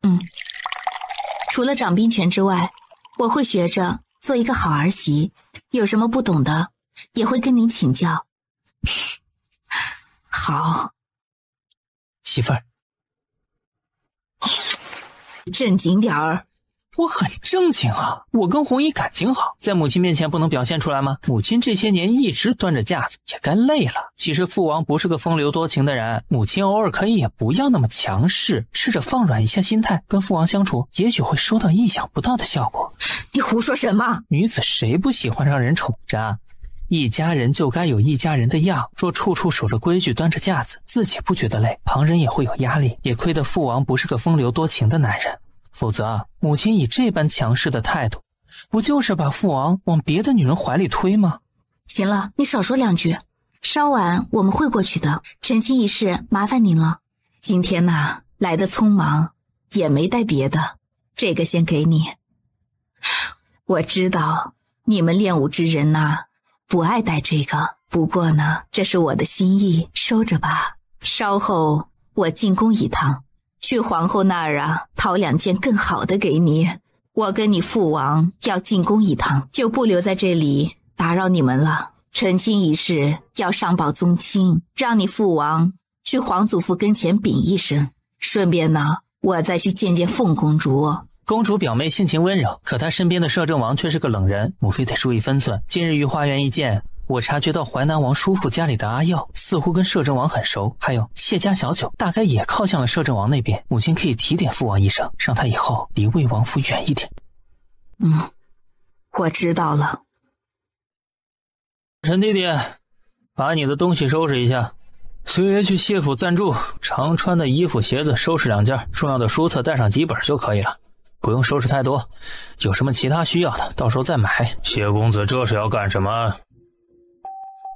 [SPEAKER 1] 除了掌兵权之外，我会学着做一个好儿媳，有什么不懂的也会跟您请教。好，
[SPEAKER 2] 媳妇儿，
[SPEAKER 3] 正经点儿。
[SPEAKER 2] 我很正经啊，我跟红衣感情好，在母亲面前不能表现出来吗？母亲这些年一直端着架子，也该累了。其实父王不是个风流多情的人，母亲偶尔可以也不要那么强势，试着放软一下心态，跟父王相处，也许会收到意想不到的效果。
[SPEAKER 3] 你胡说什么？
[SPEAKER 2] 女子谁不喜欢让人宠着？一家人就该有一家人的样，若处处守着规矩端着架子，自己不觉得累，旁人也会有压力。也亏得父王不是个风流多情的男人，否则母亲以这般强势的态度，不就是把父王往别的女人怀里推吗？
[SPEAKER 1] 行了，你少说两句，稍晚我们会过去的，成亲一事麻烦您了。今天呢，来的匆忙，也没带别的，这个先给你。我知道你们练武之人呐，不爱带这个，不过呢，这是我的心意，收着吧。稍后我进宫一趟，去皇后那儿啊，讨2件更好的给你。我跟你父王要进宫一趟，就不留在这里打扰你们了。成亲一事要上报宗亲，让你父王去皇祖父跟前禀一声，顺便呢，我再去见见凤公主。
[SPEAKER 2] 公主表妹性情温柔，可她身边的摄政王却是个冷人，母妃得注意分寸。今日御花园一见，我察觉到淮南王叔父家里的阿耀似乎跟摄政王很熟，还有谢家小九大概也靠向了摄政王那边，母亲可以提点父王一声，让他以后离魏王府远一点。
[SPEAKER 1] 我知道了。
[SPEAKER 2] 陈弟弟，把你的东西收拾一下。随爷去谢府暂住，常穿的衣服鞋子收拾2件，重要的书册带上几本就可以了，不用收拾太多，有什么其他需要的到时候再买。
[SPEAKER 9] 谢公子这是要干什么？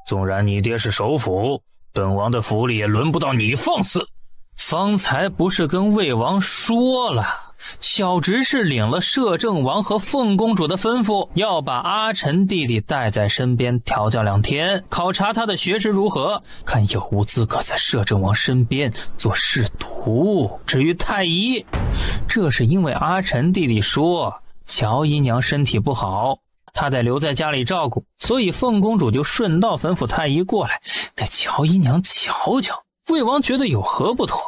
[SPEAKER 9] 纵然你爹是首辅，本王的府里也轮不到你放肆。
[SPEAKER 2] 方才不是跟魏王说了，小侄是领了摄政王和凤公主的吩咐，要把阿晨弟弟带在身边调教2天，考察他的学识如何，看有无资格在摄政王身边做侍读。至于太医，这是因为阿晨弟弟说乔姨娘身体不好，他得留在家里照顾，所以凤公主就顺道吩咐太医过来给乔姨娘瞧瞧。魏王觉得有何不妥？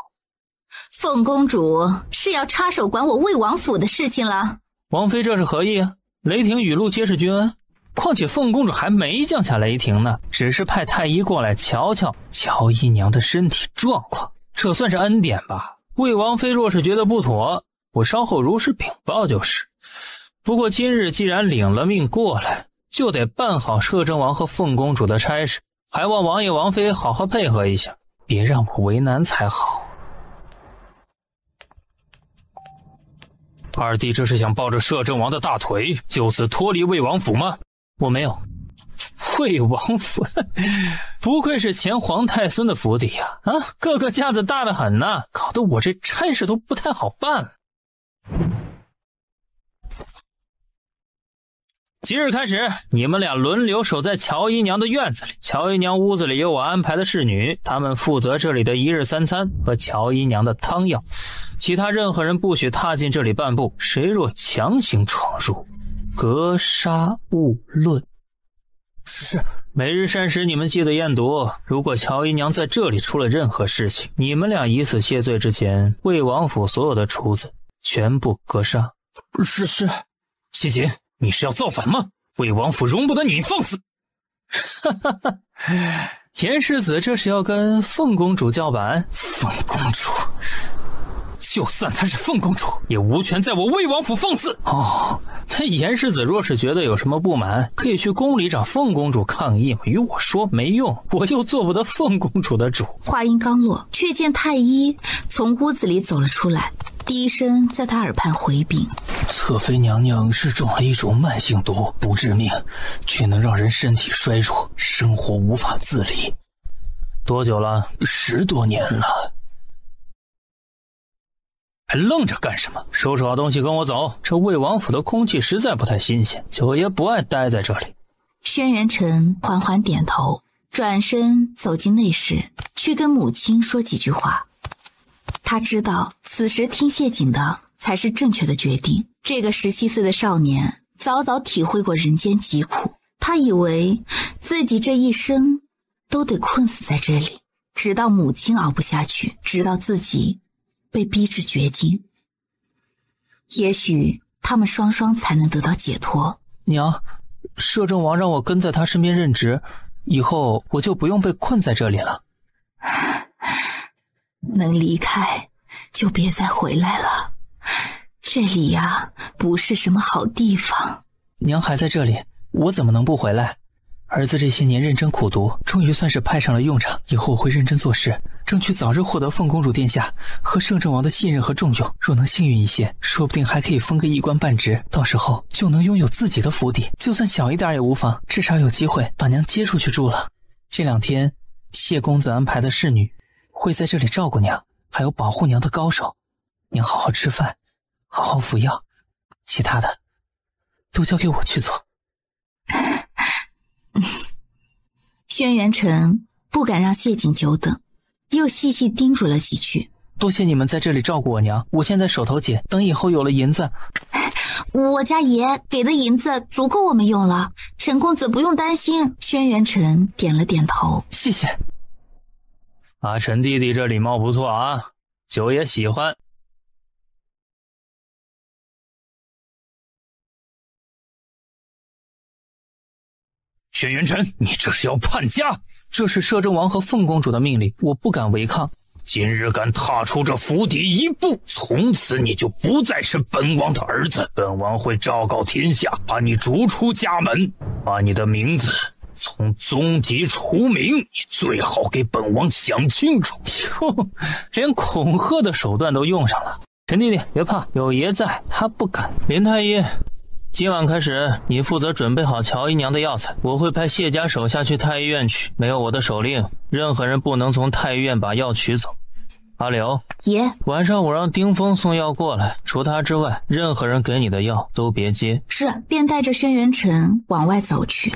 [SPEAKER 1] 凤公主是要插手管我魏王府的事情了。
[SPEAKER 2] 王妃这是何意啊？雷霆雨露皆是君恩，况且凤公主还没降下雷霆呢，只是派太医过来瞧瞧乔姨娘的身体状况，这算是恩典吧。魏王妃若是觉得不妥，我稍后如实禀报就是。不过今日既然领了命过来，就得办好摄政王和凤公主的差事，还望王爷王妃好好配合一下，别让我为难才好。
[SPEAKER 9] 二弟这是想抱着摄政王的大腿，就此脱离魏王府吗？
[SPEAKER 2] 我没有。魏王府，不愧是前皇太孙的府邸呀！各个架子大得很呐，搞得我这差事都不太好办。即日开始，你们俩轮流守在乔姨娘的院子里。乔姨娘屋子里有我安排的侍女，她们负责这里的一日三餐和乔姨娘的汤药。其他任何人不许踏进这里半步，谁若强行闯入，格杀勿论。是。每日膳食你们记得验毒，如果乔姨娘在这里出了任何事情，你们俩以死谢罪之前，魏王府所有的厨子全部格杀。
[SPEAKER 9] 是。谢锦，你是要造反吗？魏王府容不得你放肆！
[SPEAKER 2] 哈哈哈，严世子这是要跟凤公主叫板？
[SPEAKER 9] 凤公主，就算她是凤公主，也无权在我魏王府放肆。
[SPEAKER 2] 哦，那严世子若是觉得有什么不满，可以去宫里找凤公主抗议嘛。与我说没用，我又做不得凤公主的主。
[SPEAKER 3] 话音刚落，却见太医从屋子里走了出来，低声在他耳畔回禀：
[SPEAKER 4] 侧妃娘娘是中了一种慢性毒，不致命，却能让人身体衰弱，生活无法自理。
[SPEAKER 2] 多久了
[SPEAKER 4] ？10多年了。
[SPEAKER 2] 还愣着干什么？收拾好东西跟我走，这魏王府的空气实在不太新鲜，九爷不爱待在这里。
[SPEAKER 3] 轩辕晨缓缓点头，转身走进内室，去跟母亲说几句话。他知道此时听谢景的才是正确的决定。这个17岁的少年早早体会过人间疾苦，他以为自己这一生都得困死在这里，直到母亲熬不下去，直到自己被逼至绝境，也许他们双双才能得到解脱。
[SPEAKER 2] 娘，摄政王让我跟在他身边任职，以后我就不用被困在这里了。
[SPEAKER 3] 能离开就别再回来了，这里呀，不是什么好地方。
[SPEAKER 2] 娘还在这里，我怎么能不回来？儿子这些年认真苦读，终于算是派上了用场，以后我会认真做事，争取早日获得凤公主殿下和摄政王的信任和重用。若能幸运一些，说不定还可以封个一官半职，到时候就能拥有自己的府邸，就算小一点也无妨，至少有机会把娘接出去住了。这2天，谢公子安排的侍女会在这里照顾娘，还有保护娘的高手。娘好好吃饭，好好服药，其他的都交给我去做。
[SPEAKER 3] 轩辕晨不敢让谢景久等，又细细叮嘱了几句。
[SPEAKER 2] 多谢你们在这里照顾我娘，我现在手头紧，等以后有了银子，
[SPEAKER 3] 我家爷给的银子足够我们用了，陈公子不用担心。轩辕晨点了点头，
[SPEAKER 2] 谢谢。
[SPEAKER 9] 陈弟弟这礼貌不错啊，九爷喜欢。轩辕晨，你这是要叛家？
[SPEAKER 2] 这是摄政王和凤公主的命令，我不敢违抗。
[SPEAKER 9] 今日敢踏出这府邸一步，从此你就不再是本王的儿子。本王会昭告天下，把你逐出家门，把你的名字从宗籍除名。你最好给本王想清楚。
[SPEAKER 2] 哟，连恐吓的手段都用上了。陈弟弟别怕，有爷在，他不敢。林太医，今晚开始，你负责准备好乔姨娘的药材，我会派谢家手下去太医院取，没有我的手令，任何人不能从太医院把药取走。阿柳，
[SPEAKER 3] 爷，
[SPEAKER 2] 晚上我让丁峰送药过来，除他之外，任何人给你的药都别接。
[SPEAKER 3] 是，便带着轩辕晨往外走去。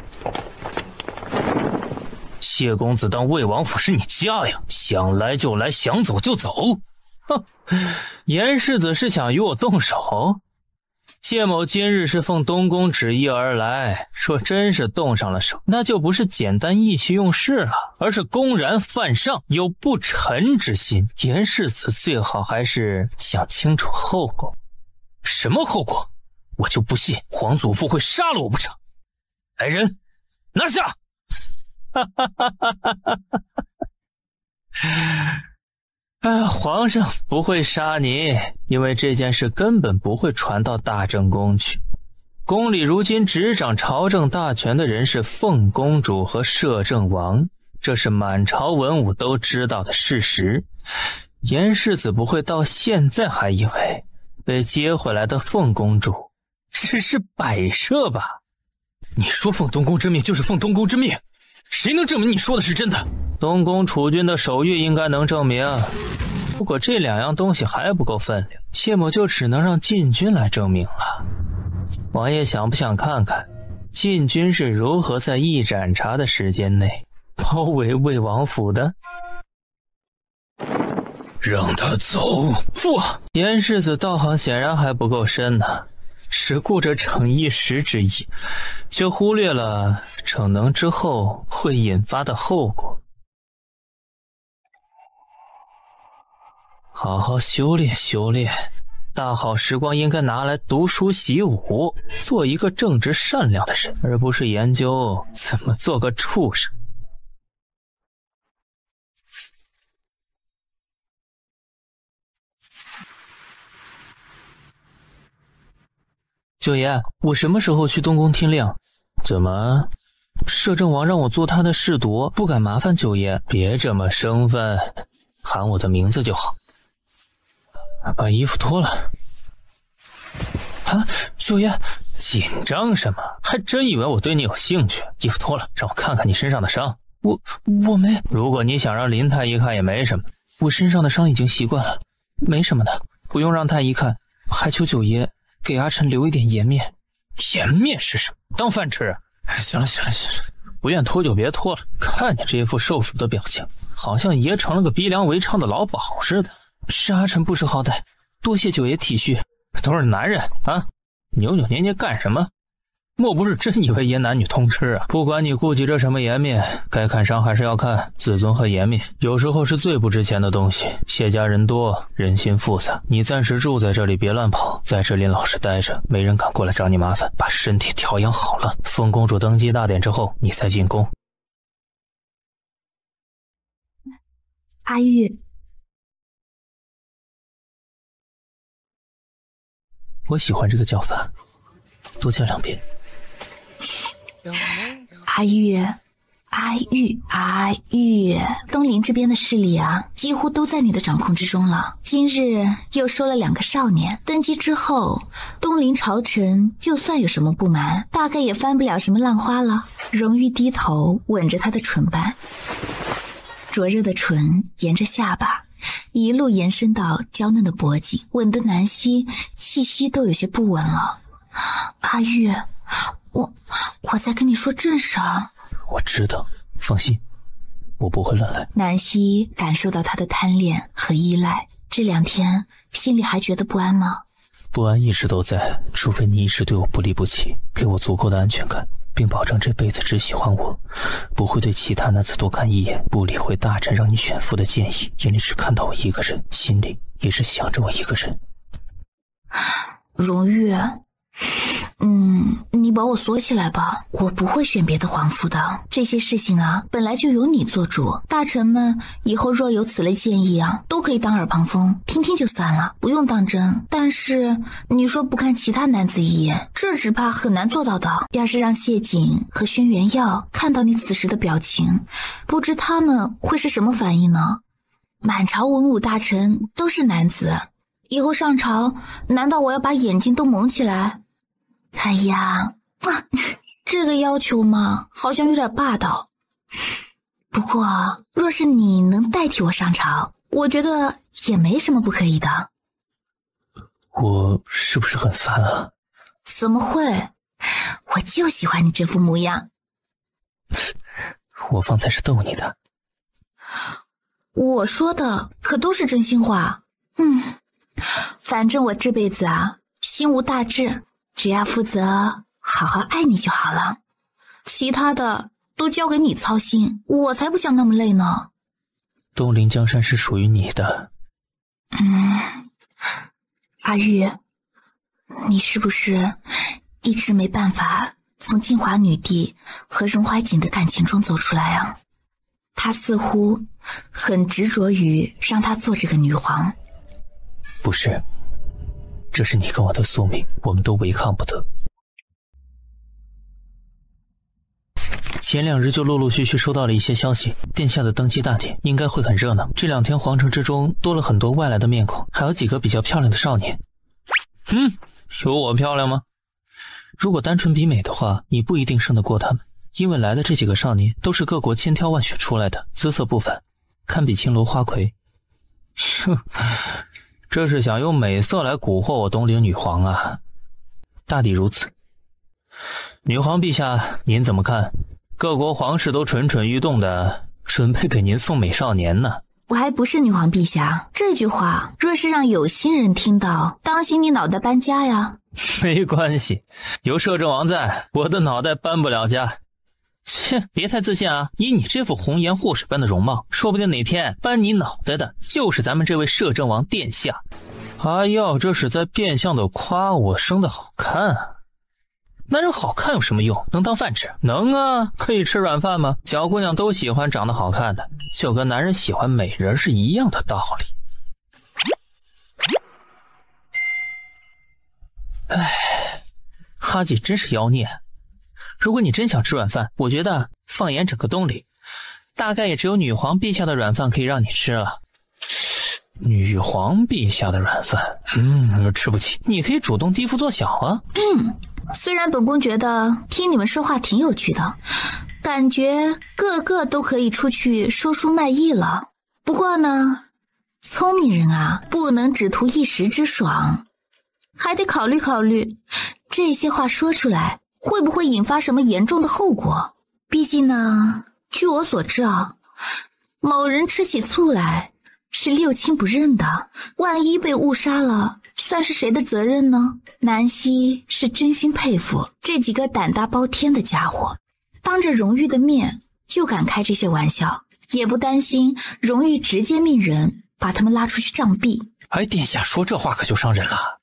[SPEAKER 9] 谢公子当魏王府是你家呀，想来就来，想走就走。
[SPEAKER 2] 哼，严世子是想与我动手？谢某今日是奉东宫旨意而来，若真是动上了手，那就不是简单意气用事了，而是公然犯上，有不臣之心。严世子最好还是想清楚后果。
[SPEAKER 9] 什么后果？我就不信皇祖父会杀了我不成。来人，拿下！
[SPEAKER 2] 哈哈哈哈哈哈！皇上不会杀你，因为这件事根本不会传到大政宫去。宫里如今执掌朝政大权的人是凤公主和摄政王，
[SPEAKER 8] 这是满朝文武都知道的事实。严世子不会到现在还以为被接回来的凤公主只是摆设吧？
[SPEAKER 4] 你说奉东宫之命就是奉东宫之命，谁能证明你说的是真的？
[SPEAKER 8] 东宫储君的手谕应该能证明。如果这2样东西还不够分量，谢某就只能让禁军来证明了。王爷想不想看看禁军是如何在1盏茶的时间内包围魏王府的？
[SPEAKER 4] 让他走。
[SPEAKER 8] 父，严世子道行显然还不够深呢，只顾着逞一时之意，却忽略了逞能之后会引发的后果。好好修炼修炼，大好时光应该拿来读书习武，做一个正直善良的人，而不是研究怎么做个畜生。九爷，我什么时候去东宫听令？怎么？摄政王让我做他的侍读，不敢麻烦九爷。别这么生分，喊我的名字就好。把衣服脱了。啊，九爷，紧张什么？还真以为我对你有兴趣？衣服脱了，让我看看你身上的伤。我没。如果你想让林太医看也没什么，我身上的伤已经习惯了，没什么的，不用让太医看。还求九爷给阿晨留一点颜面。颜面是什么？当饭吃啊？行了，不愿脱就别脱了。看你这副受辱的表情，好像爷成了个逼良为娼的老鸨似的。是阿晨不识好歹，多谢九爷体恤。都是男人啊，扭扭捏捏干什么？莫不是真以为爷男女通吃啊？不管你顾及着什么颜面，该看伤还是要看。自尊和颜面有时候是最不值钱的东西。谢家人多，人心复杂，你暂时住在这里，别乱跑，在这里老实待着，没人敢过来找你麻烦。把身体调养好了，凤公主登基大典之后，你再进宫。
[SPEAKER 3] 阿玉，
[SPEAKER 8] 我喜欢这个叫法，多叫2遍。
[SPEAKER 3] 阿玉，东陵这边的势力啊，几乎都在你的掌控之中了。今日又收了2个少年，登基之后，东陵朝臣就算有什么不满，大概也翻不了什么浪花了。荣玉低头吻着他的唇瓣，灼热的唇沿着下巴一路延伸到娇嫩的脖颈，吻得南希气息都有些不稳了。阿玉，我在跟你说正事儿。
[SPEAKER 8] 我知道，放心，我不会乱来。
[SPEAKER 3] 南希感受到他的贪恋和依赖，这2天心里还觉得不安吗？
[SPEAKER 8] 不安一直都在，除非你一直对我不离不弃，给我足够的安全感，并保证这辈子只喜欢我，不会对其他男子多看一眼，不理会大臣让你选妇的建议，眼里只看到我一个人，心里也只想着我一个人。
[SPEAKER 3] 荣玉，你把我锁起来吧，我不会选别的皇夫的。这些事情啊，本来就由你做主，大臣们以后若有此类建议啊，都可以当耳旁风，听听就算了，不用当真。但是你说不看其他男子一眼，这只怕很难做到的。要是让谢景和轩辕耀看到你此时的表情，不知他们会是什么反应呢？满朝文武大臣都是男子，以后上朝，难道我要把眼睛都蒙起来？哎呀，这个要求嘛，好像有点霸道。不过，若是你能代替我上朝，我觉得也没什么不可以的。
[SPEAKER 8] 我是不是很烦啊？
[SPEAKER 3] 怎么会？我就喜欢你这副模样。
[SPEAKER 8] 我方才是逗你的。
[SPEAKER 3] 我说的可都是真心话。反正我这辈子啊，心无大志，只要负责好好爱你就好了，其他的都交给你操心，我才不想那么累呢。
[SPEAKER 8] 东陵江山是属于你的。
[SPEAKER 3] 阿玉，你是不是一直没办法从静华女帝和荣怀瑾的感情中走出来啊？她似乎很执着于让她做这个女皇。
[SPEAKER 8] 不是，这是你跟我的宿命，我们都违抗不得。前2日就陆陆续续收到了一些消息，殿下的登基大典应该会很热闹。这2天皇城之中多了很多外来的面孔，还有几个比较漂亮的少年。
[SPEAKER 2] 有我漂亮吗？
[SPEAKER 8] 如果单纯比美的话，你不一定胜得过他们，因为来的这几个少年都是各国千挑万选出来的，姿色不凡，堪比青楼花魁。
[SPEAKER 2] 这是想用美色来蛊惑我东陵女皇啊？
[SPEAKER 8] 大抵如此。
[SPEAKER 2] 女皇陛下，您怎么看？各国皇室都蠢蠢欲动的，准备给您送美少年呢。
[SPEAKER 3] 我还不是女皇陛下，这句话若是让有心人听到，当心你脑袋搬家呀。
[SPEAKER 2] 没关系，有摄政王在，我的脑袋搬不了家。
[SPEAKER 8] 切，别太自信啊！以你这副红颜祸水般的容貌，说不定哪天搬你脑袋的就是咱们这位摄政王殿下。
[SPEAKER 2] 阿耀，这是在变相的夸我生得好看啊。
[SPEAKER 8] 男人好看有什么用？能当饭吃？
[SPEAKER 2] 能啊，可以吃软饭吗？小姑娘都喜欢长得好看的，就跟男人喜欢美人是一样的道理。
[SPEAKER 8] 哈姐真是妖孽。如果你真想吃软饭，我觉得放眼整个东里，大概也只有女皇陛下的软饭可以让你吃了。
[SPEAKER 2] 女皇陛下的软饭，吃不起。
[SPEAKER 8] 你可以主动低夫做小啊。
[SPEAKER 3] 虽然本宫觉得听你们说话挺有趣的，感觉个个都可以出去说书卖艺了。不过呢，聪明人啊，不能只图一时之爽，还得考虑考虑这些话说出来会不会引发什么严重的后果。毕竟呢，据我所知啊，某人吃起醋来是六亲不认的，万一被误杀了，算是谁的责任呢？南希是真心佩服这几个胆大包天的家伙，当着荣誉的面就敢开这些玩笑，也不担心荣誉直接命人把他们拉出去杖毙。
[SPEAKER 2] 殿下说这话可就伤人了。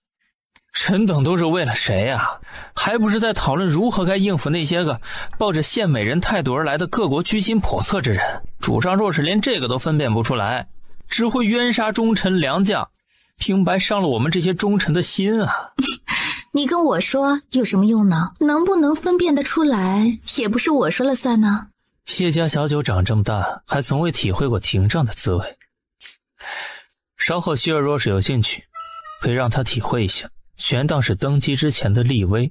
[SPEAKER 2] 臣等都是为了谁啊？还不是在讨论如何该应付那些个抱着献美人态度而来的各国居心叵测之人。主上若是连这个都分辨不出来，只会冤杀忠臣良将，平白伤了我们这些忠臣的心啊。
[SPEAKER 3] 你跟我说有什么用呢？能不能分辨得出来也不是我说了算呢。
[SPEAKER 8] 谢家小九长这么大还从未体会过廷杖的滋味，
[SPEAKER 2] 稍后希儿若是有兴趣，可以让他体会一下，全当是登基之前的立威。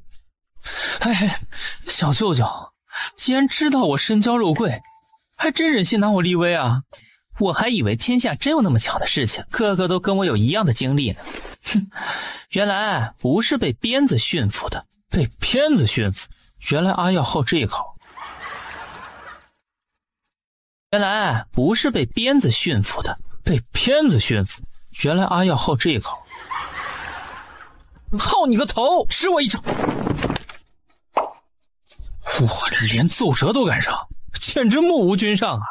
[SPEAKER 8] 小舅舅既然知道我身娇肉贵，还真忍心拿我立威啊？我还以为天下真有那么巧的事情，个个都跟我有一样的经历呢。原来不是被鞭子驯服的。
[SPEAKER 2] 被鞭子驯服？原来阿耀好这一口。
[SPEAKER 8] 原来不是被鞭子驯服的。
[SPEAKER 2] 被鞭子驯服？原来阿耀好这一口。
[SPEAKER 8] 耗你个头，使我一掌！
[SPEAKER 2] 我这连奏折都赶上，简直目无君上啊！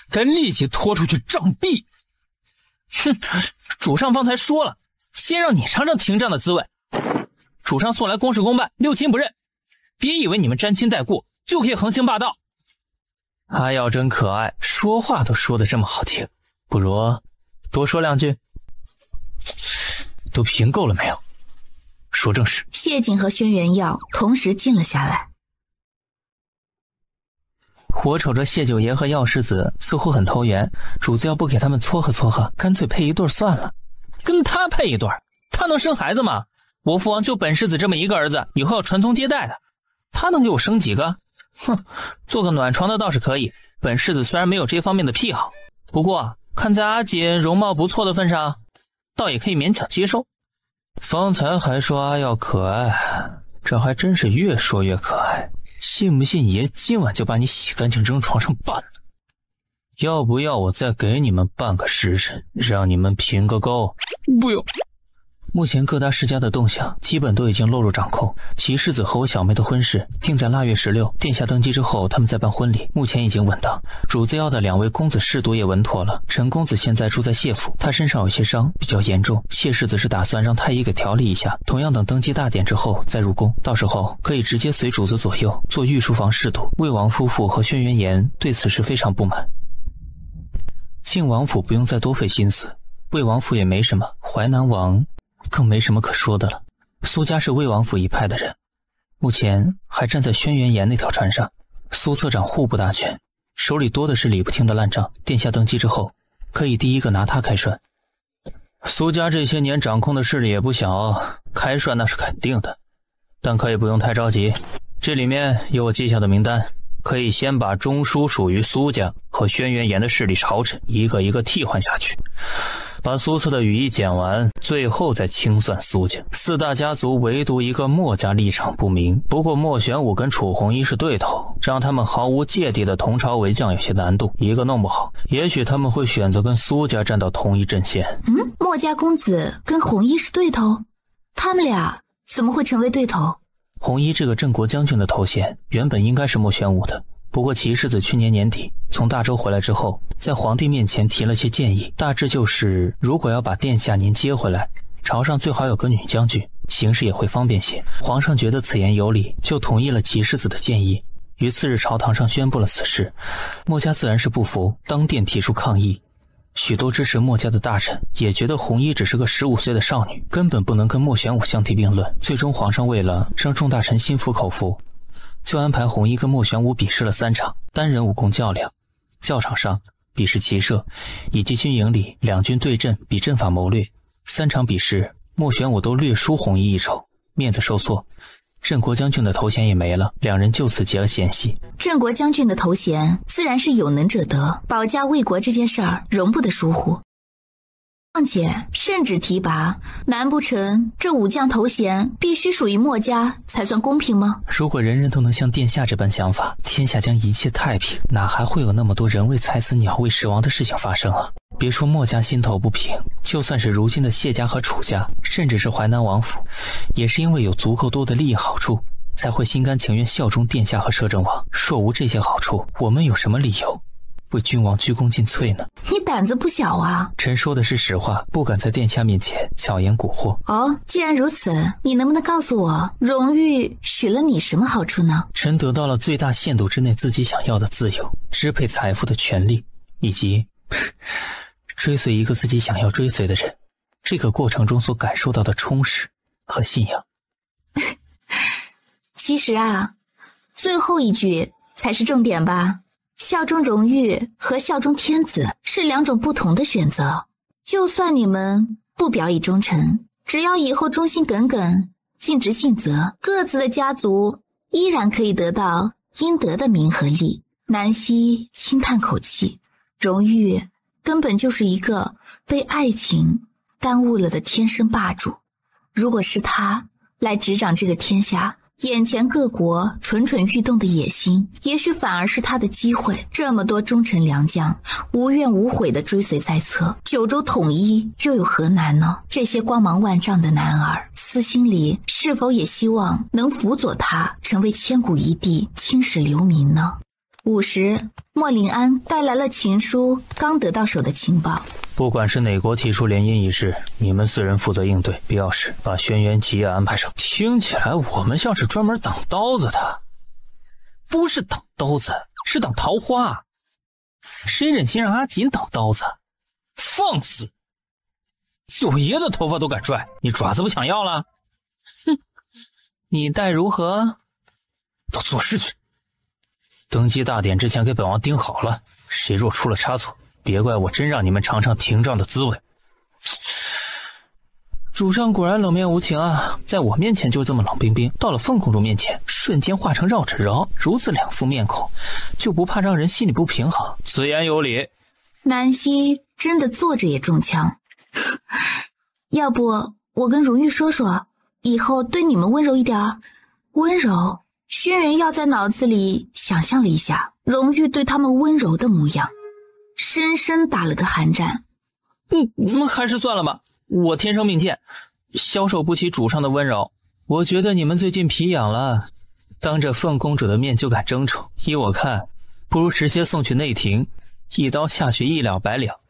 [SPEAKER 2] 该立即拖出去杖毙！
[SPEAKER 8] 主上方才说了，先让你尝尝廷杖的滋味。主上素来公事公办，六亲不认，别以为你们沾亲带故就可以横行霸道。
[SPEAKER 2] 阿耀真可爱，说话都说得这么好听，不如多说两句。都评够了没有？说正事。
[SPEAKER 3] 谢景和轩辕耀同时静了下来。
[SPEAKER 8] 我瞅着谢九爷和药师子似乎很投缘，主子要不给他们撮合撮合，干脆配一对算了。跟他配一对，他能生孩子吗？我父王就本世子这么一个儿子，以后要传宗接代的，他能给我生几个？做个暖床的倒是可以。本世子虽然没有这方面的癖好，不过看在阿锦容貌不错的份上，倒也可以勉强接受。
[SPEAKER 2] 方才还说阿耀可爱，这还真是越说越可爱。信不信爷今晚就把你洗干净扔床上办了？要不要我再给你们办个时辰，让你们评个够？
[SPEAKER 8] 不用。
[SPEAKER 2] 目前各大世家的动向基本都已经落入掌控，齐世子和我小妹的婚事定在腊月16，殿下登基之后他们再办婚礼，目前已经稳当。主子要的2位公子侍读也稳妥了。陈公子现在住在谢府，他身上有些伤，比较严重，谢世子是打算让太医给调理一下，同样等登基大典之后再入宫，到时候可以直接随主子左右做御书房侍读。魏王夫妇和轩辕岩对此事非常不满。晋王府不用再多费心思，魏王府也没什么，淮南王更没什么可说的了。苏家是魏王府一派的人，目前还站在轩辕岩那条船上，
[SPEAKER 8] 苏策掌户部大权，手里多的是理不清的烂账。殿下登基之后，可以第一个拿他开涮。苏家这些年掌控的势力也不小，开涮那是肯定的，但可以不用太着急。这里面有我记下的名单，可以先把中枢属于苏家和轩辕岩的势力朝臣一个一个替换下去，把苏策的羽翼剪完，最后再清算苏家。四大家族唯独一个墨家立场不明，不过莫玄武跟楚红衣是对头，让他们毫无芥蒂的同朝为将有些难度，一个弄不好，也许他们会选择跟苏家站到同一阵线。
[SPEAKER 3] 墨家公子跟红衣是对头，他们俩怎么会成为对头？
[SPEAKER 8] 红衣这个镇国将军的头衔原本应该是莫玄武的，不过齐世子去年年底从大周回来之后，在皇帝面前提了些建议，大致就是如果要把殿下您接回来，朝上最好有个女将军，行事也会方便些。皇上觉得此言有理，就同意了齐世子的建议，于次日朝堂上宣布了此事。墨家自然是不服，当殿提出抗议。许多支持墨家的大臣也觉得红衣只是个15岁的少女，根本不能跟莫玄武相提并论。最终皇上为了让众大臣心服口服，就安排红衣跟莫玄武比试了3场单人武功较量，较场上比试骑射，以及军营里两军对阵比阵法谋略。3场比试莫玄武都略输红衣一筹，面子受挫，镇国将军的头衔也没了，两人就此结了嫌隙。
[SPEAKER 3] 镇国将军的头衔自然是有能者得，保家卫国这件事儿容不得疏忽。况且圣旨提拔，难不成这武将头衔必须属于墨家才算公平吗？
[SPEAKER 8] 如果人人都能像殿下这般想法，天下将一切太平，哪还会有那么多人为财死鸟为食亡的事情发生啊？别说墨家心头不平，就算是如今的谢家和楚家，甚至是淮南王府，也是因为有足够多的利益好处，才会心甘情愿效忠殿下和摄政王。若无这些好处，我们有什么理由为君王鞠躬尽瘁呢？
[SPEAKER 3] 你胆子不小啊！
[SPEAKER 8] 臣说的是实话，不敢在殿下面前巧言蛊惑。
[SPEAKER 3] 哦，既然如此，你能不能告诉我，荣誉许了你什么好处呢？
[SPEAKER 8] 臣得到了最大限度之内自己想要的自由，支配财富的权利，以及追随一个自己想要追随的人，这个过程中所感受到的充实和信仰。
[SPEAKER 3] 其实啊，最后一句才是重点吧。效忠荣誉和效忠天子是2种不同的选择。就算你们不表以忠诚，只要以后忠心耿耿，尽职尽责，各自的家族依然可以得到应得的名和利。南希轻叹口气，荣誉根本就是一个被爱情耽误了的天生霸主。如果是他来执掌这个天下，眼前各国蠢蠢欲动的野心，也许反而是他的机会。这么多忠臣良将无怨无悔地追随在侧，九州统一又有何难呢？这些光芒万丈的男儿，私心里是否也希望能辅佐他成为千古一帝，青史留名呢？5时，莫林安带来了情书刚得到手的情报。
[SPEAKER 8] 不管是哪国提出联姻一事，你们4人负责应对，必要时把轩辕齐也安排上。听起来我们像是专门挡刀子的。不是挡刀子，是挡桃花。谁忍心让阿锦挡刀子？放肆！九爷的头发都敢拽，你爪子不想要了？哼，你待如何？都做事去。登基大典之前给本王盯好了，谁若出了差错，别怪我真让你们尝尝廷杖的滋味。主上果然冷面无情啊，在我面前就这么冷冰冰，到了凤公主面前瞬间化成绕指柔，如此2副面孔，就不怕让人心里不平衡？此言有理。
[SPEAKER 3] 南希真的坐着也中枪。要不我跟如玉说说，以后对你们温柔一点。温柔？轩辕要在脑子里想象了一下荣誉对他们温柔的模样，深深打了个寒战。
[SPEAKER 8] 还是算了吧，我天生命贱，消受不起主上的温柔。我觉得你们最近皮痒了，当着凤公主的面就敢争宠，依我看，不如直接送去内廷，一刀下去一了百了，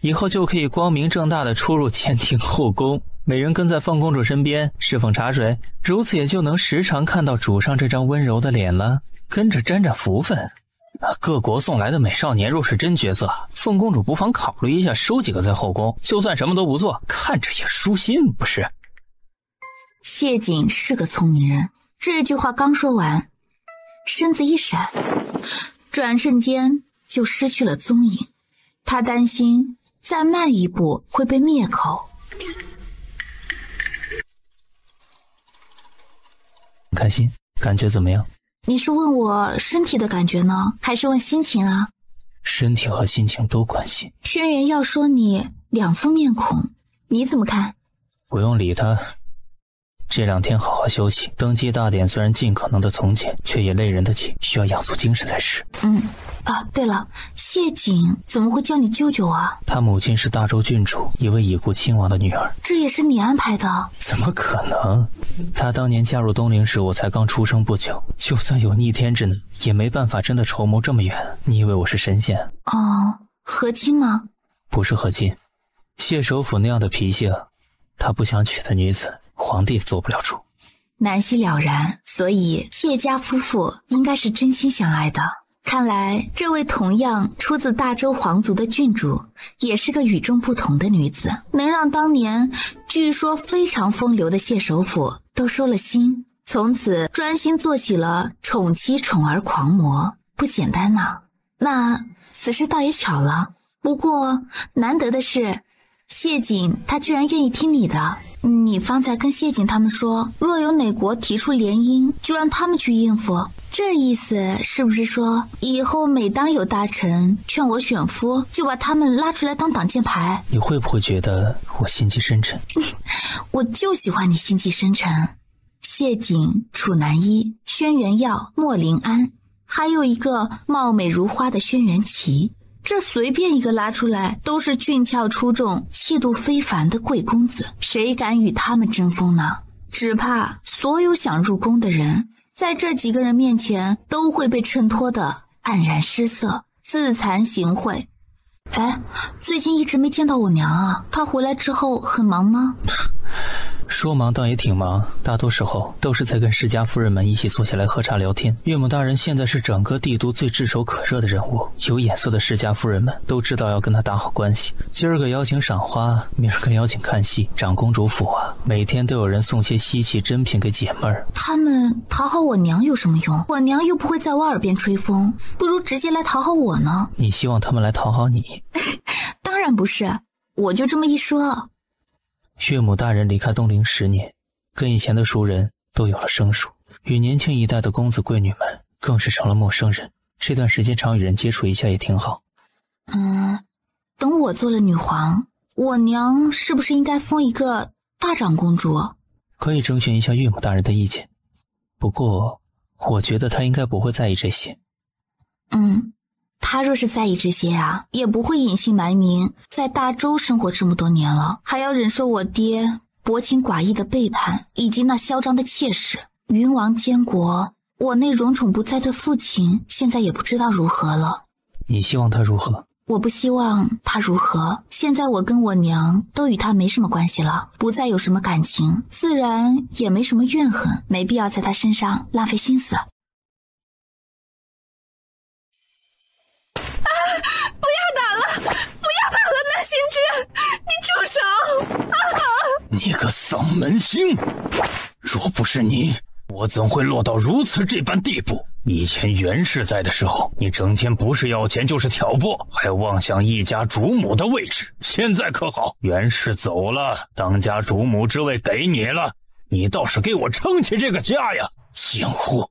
[SPEAKER 8] 以后就可以光明正大的出入前庭后宫，每人跟在凤公主身边侍奉茶水，如此也就能时常看到主上这张温柔的脸了，跟着沾沾福分。各国送来的美少年若是真角色，凤公主不妨考虑一下收几个在后宫，就算什么都不做，看着也舒心，不是？
[SPEAKER 3] 谢瑾是个聪明人，这句话刚说完，身子一闪，转瞬间就失去了踪影。他担心再慢一步会被灭口。
[SPEAKER 8] 开心，感觉怎么样？
[SPEAKER 3] 你是问我身体的感觉呢，还是问心情啊？
[SPEAKER 8] 身体和心情都关心。
[SPEAKER 3] 轩辕要说你两副面孔，你怎么看？
[SPEAKER 8] 不用理他，这2天好好休息。登基大典虽然尽可能的从简，却也累人的紧，需要养足精神才是。
[SPEAKER 3] 对了，谢瑾怎么会叫你舅舅啊？
[SPEAKER 8] 他母亲是大周郡主，一位已故亲王的女儿。
[SPEAKER 3] 这也是你安排的？
[SPEAKER 8] 怎么可能？他当年嫁入东陵时，我才刚出生不久，就算有逆天之能，也没办法真的筹谋这么远。你以为我是神仙？
[SPEAKER 3] 和亲吗？
[SPEAKER 8] 不是和亲。谢首府那样的脾性，他不想娶的女子，皇帝也做不了主。
[SPEAKER 3] 南希了然，所以谢家夫妇应该是真心相爱的。看来这位同样出自大周皇族的郡主也是个与众不同的女子，能让当年据说非常风流的谢首府都收了心，从此专心做起了宠妻宠儿狂魔，不简单呐。那此事倒也巧了，不过难得的是谢瑾他居然愿意听你的。你方才跟谢瑾他们说，若有哪国提出联姻，就让他们去应付，这意思是不是说以后每当有大臣劝我选夫，就把他们拉出来当挡箭牌？
[SPEAKER 8] 你会不会觉得我心机深沉？
[SPEAKER 3] 我就喜欢你心机深沉。谢瑾、楚南一、轩辕耀、莫临安，还有一个貌美如花的轩辕齐，这随便一个拉出来都是俊俏出众、气度非凡的贵公子，谁敢与他们争锋呢？只怕所有想入宫的人在这几个人面前都会被衬托得黯然失色，自惭形秽。最近一直没见到我娘啊，她回来之后很忙吗？
[SPEAKER 8] 说忙倒也挺忙，大多时候都是在跟世家夫人们一起坐下来喝茶聊天。岳母大人现在是整个帝都最炙手可热的人物，有眼色的世家夫人们都知道要跟他打好关系。今儿个邀请赏花，明儿个邀请看戏，长公主府啊，每天都有人送些稀奇珍品给姐妹儿。
[SPEAKER 3] 他们讨好我娘有什么用？我娘又不会在我耳边吹风，不如直接来讨好我呢。
[SPEAKER 8] 你希望他们来讨好你？
[SPEAKER 3] 当然不是，我就这么一说。
[SPEAKER 8] 岳母大人离开东陵10年，跟以前的熟人都有了生疏，与年轻一代的公子贵女们更是成了陌生人。这段时间常与人接触一下也挺好。
[SPEAKER 3] 等我做了女皇，我娘是不是应该封一个大长公主？
[SPEAKER 8] 可以征询一下岳母大人的意见，不过我觉得她应该不会在意这些。
[SPEAKER 3] 他若是在意这些啊，也不会隐姓埋名，在大周生活这么多年了，还要忍受我爹薄情寡义的背叛，以及那嚣张的妾室。云王监国，我那荣宠不在的父亲现在也不知道如何了。
[SPEAKER 8] 你希望他如何？
[SPEAKER 3] 我不希望他如何，现在我跟我娘都与他没什么关系了，不再有什么感情，自然也没什么怨恨，没必要在他身上浪费心思。南行之，你住手！
[SPEAKER 9] 你个丧门星！若不是你，我怎会落到如此这般地步？以前袁氏在的时候，你整天不是要钱就是挑拨，还妄想一家主母的位置。现在可好，袁氏走了，当家主母之位给你了，你倒是给我撑起这个家呀！贱货，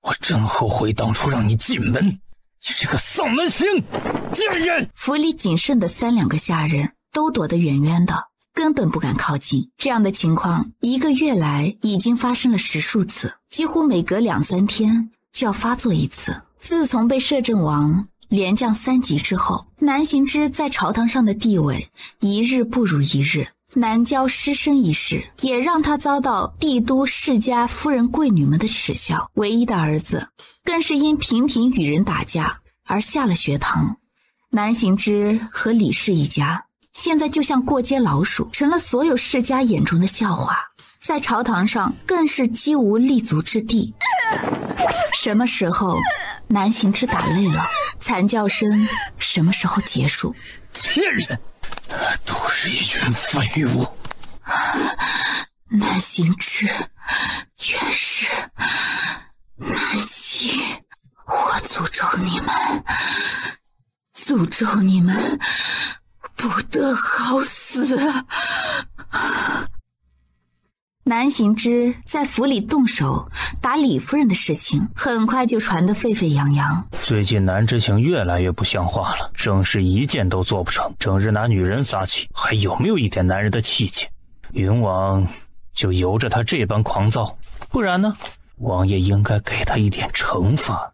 [SPEAKER 9] 我真后悔当初让你进门。你这个丧门星，贱人！
[SPEAKER 3] 府里仅剩的3、2个下人都躲得远远的，根本不敢靠近。这样的情况1个月来已经发生了10数次，几乎每隔2、3天就要发作一次。自从被摄政王连降3级之后，南行之在朝堂上的地位一日不如一日。南郊失身一事也让他遭到帝都世家夫人贵女们的耻笑，唯一的儿子更是因频频与人打架而下了学堂。南行之和李氏一家现在就像过街老鼠，成了所有世家眼中的笑话，在朝堂上更是几无立足之地。什么时候南行之打累了，惨叫声什么时候结束。
[SPEAKER 9] 贱人，都是一群废物。
[SPEAKER 3] 南行之，袁氏，南希，我诅咒你们，不得好死！南行之在府里动手打李夫人的事情，很快就传得沸沸扬扬。
[SPEAKER 9] 最近南之行越来越不像话了，正事一件都做不成，整日拿女人撒气，还有没有一点男人的气节？云王就由着他这般狂躁，不然呢，王爷应该给他一点惩罚。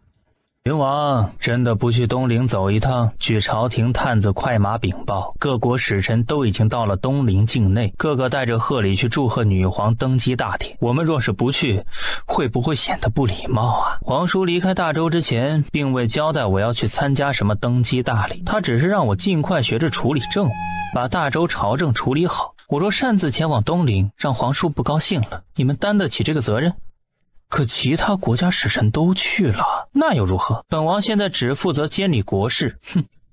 [SPEAKER 9] 云王真的不去东陵走一趟，据朝廷探子快马禀报，各国使臣都已经到了东陵境内，个个带着贺礼去祝贺女皇登基大典。我们若是不去，会不会显得不礼貌啊？皇叔离开大周之前，并未交代我要去参加什么登基大礼，他只是让我尽快学着处理政务，把大周朝政处理好。我若擅自前往东陵，让皇叔不高兴了，你们担得起这个责任？可其他国家使臣都去了，那又如何？本王现在只负责监理国事，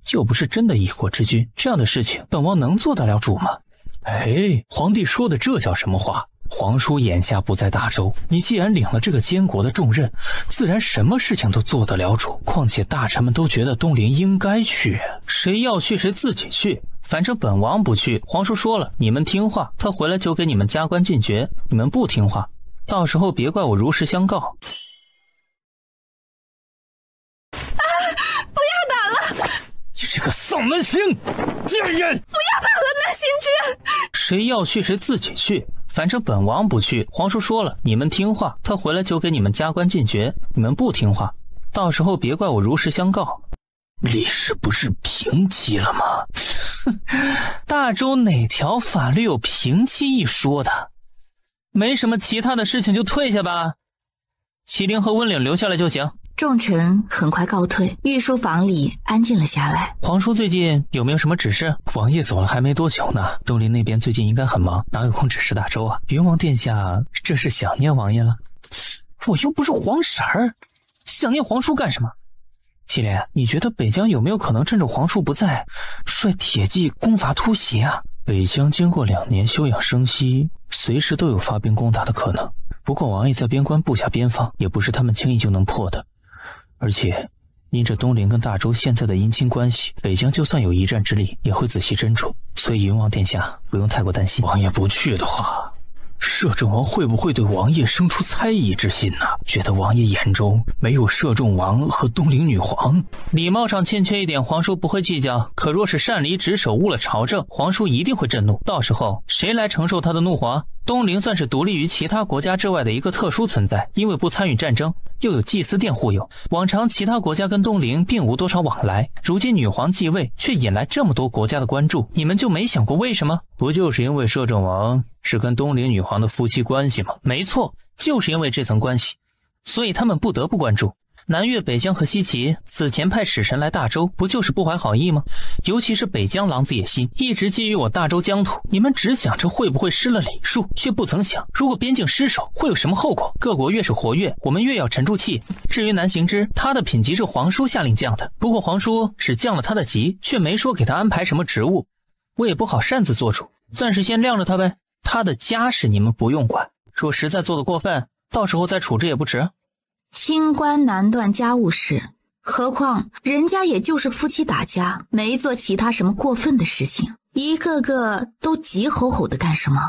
[SPEAKER 9] 就不是真的一国之君，这样的事情本王能做得了主吗？哎，皇帝说的这叫什么话？皇叔眼下不在大周，你既然领了这个监国的重任，自然什么事情都做得了主。况且大臣们都觉得东陵应该去，谁要去谁自己去，反正本王不去。皇叔说了，你们听话，他回来就给你们加官进爵，你们不听话，到时候别怪我如实相告。
[SPEAKER 3] 不要打了！
[SPEAKER 9] 你这个丧门星，贱人！
[SPEAKER 3] 不要打了，南行之！
[SPEAKER 2] 谁要去谁自己去，反正本王不去。皇叔说了，你们听话，他回来就给你们加官进爵，你们不听话，到时候别怪我如实相告。
[SPEAKER 9] 历史不是平期了吗？
[SPEAKER 2] 大周哪条法律有平期一说的？没什么其他的事情就退下吧，麒麟和温岭留下来就行。
[SPEAKER 3] 众臣很快告退，御书房里安静了下来。
[SPEAKER 2] 皇叔最近有没有什么指示？
[SPEAKER 9] 王爷走了还没多久呢，东陵那边最近应该很忙，哪有空指示大周啊？云王殿下这是想念王爷了？
[SPEAKER 2] 我又不是皇婶儿，想念皇叔干什么？麒麟，你觉得北疆有没有可能趁着皇叔不在，率铁骑攻伐突袭啊？
[SPEAKER 9] 北疆经过2年休养生息，随时都有发兵攻打的可能。不过王爷在边关布下边防，也不是他们轻易就能破的。而且因着东陵跟大周现在的姻亲关系，北疆就算有一战之力，也会仔细斟酌。所以云王殿下不用太过担心。王爷不去的话，摄政王会不会对王爷生出猜疑之心呢？觉得王爷眼中没有摄政王和东陵女皇？
[SPEAKER 2] 礼貌上欠缺一点，皇叔不会计较，可若是擅离职守，误了朝政，皇叔一定会震怒。到时候谁来承受他的怒火？东陵算是独立于其他国家之外的一个特殊存在，因为不参与战争，又有祭司殿护佑，往常其他国家跟东陵并无多少往来，如今女皇继位，却引来这么多国家的关注，你们就没想过为什么？
[SPEAKER 9] 不就是因为摄政王是跟东陵女皇的夫妻关系吗？
[SPEAKER 2] 没错，就是因为这层关系，所以他们不得不关注。南越、北疆和西岐此前派使臣来大周，不就是不怀好意吗？尤其是北疆狼子野心，一直觊觎我大周疆土。你们只想着会不会失了礼数，却不曾想如果边境失守会有什么后果。各国越是活跃，我们越要沉住气。至于南行之，他的品级是皇叔下令降的，不过皇叔只降了他的级，却没说给他安排什么职务，我也不好擅自做主，暂时先晾着他呗。他的家事你们不用管，若实在做得过分，到时候再处置也不迟。
[SPEAKER 3] 清官难断家务事，何况人家也就是夫妻打架，没做其他什么过分的事情，一个个都急吼吼的干什么？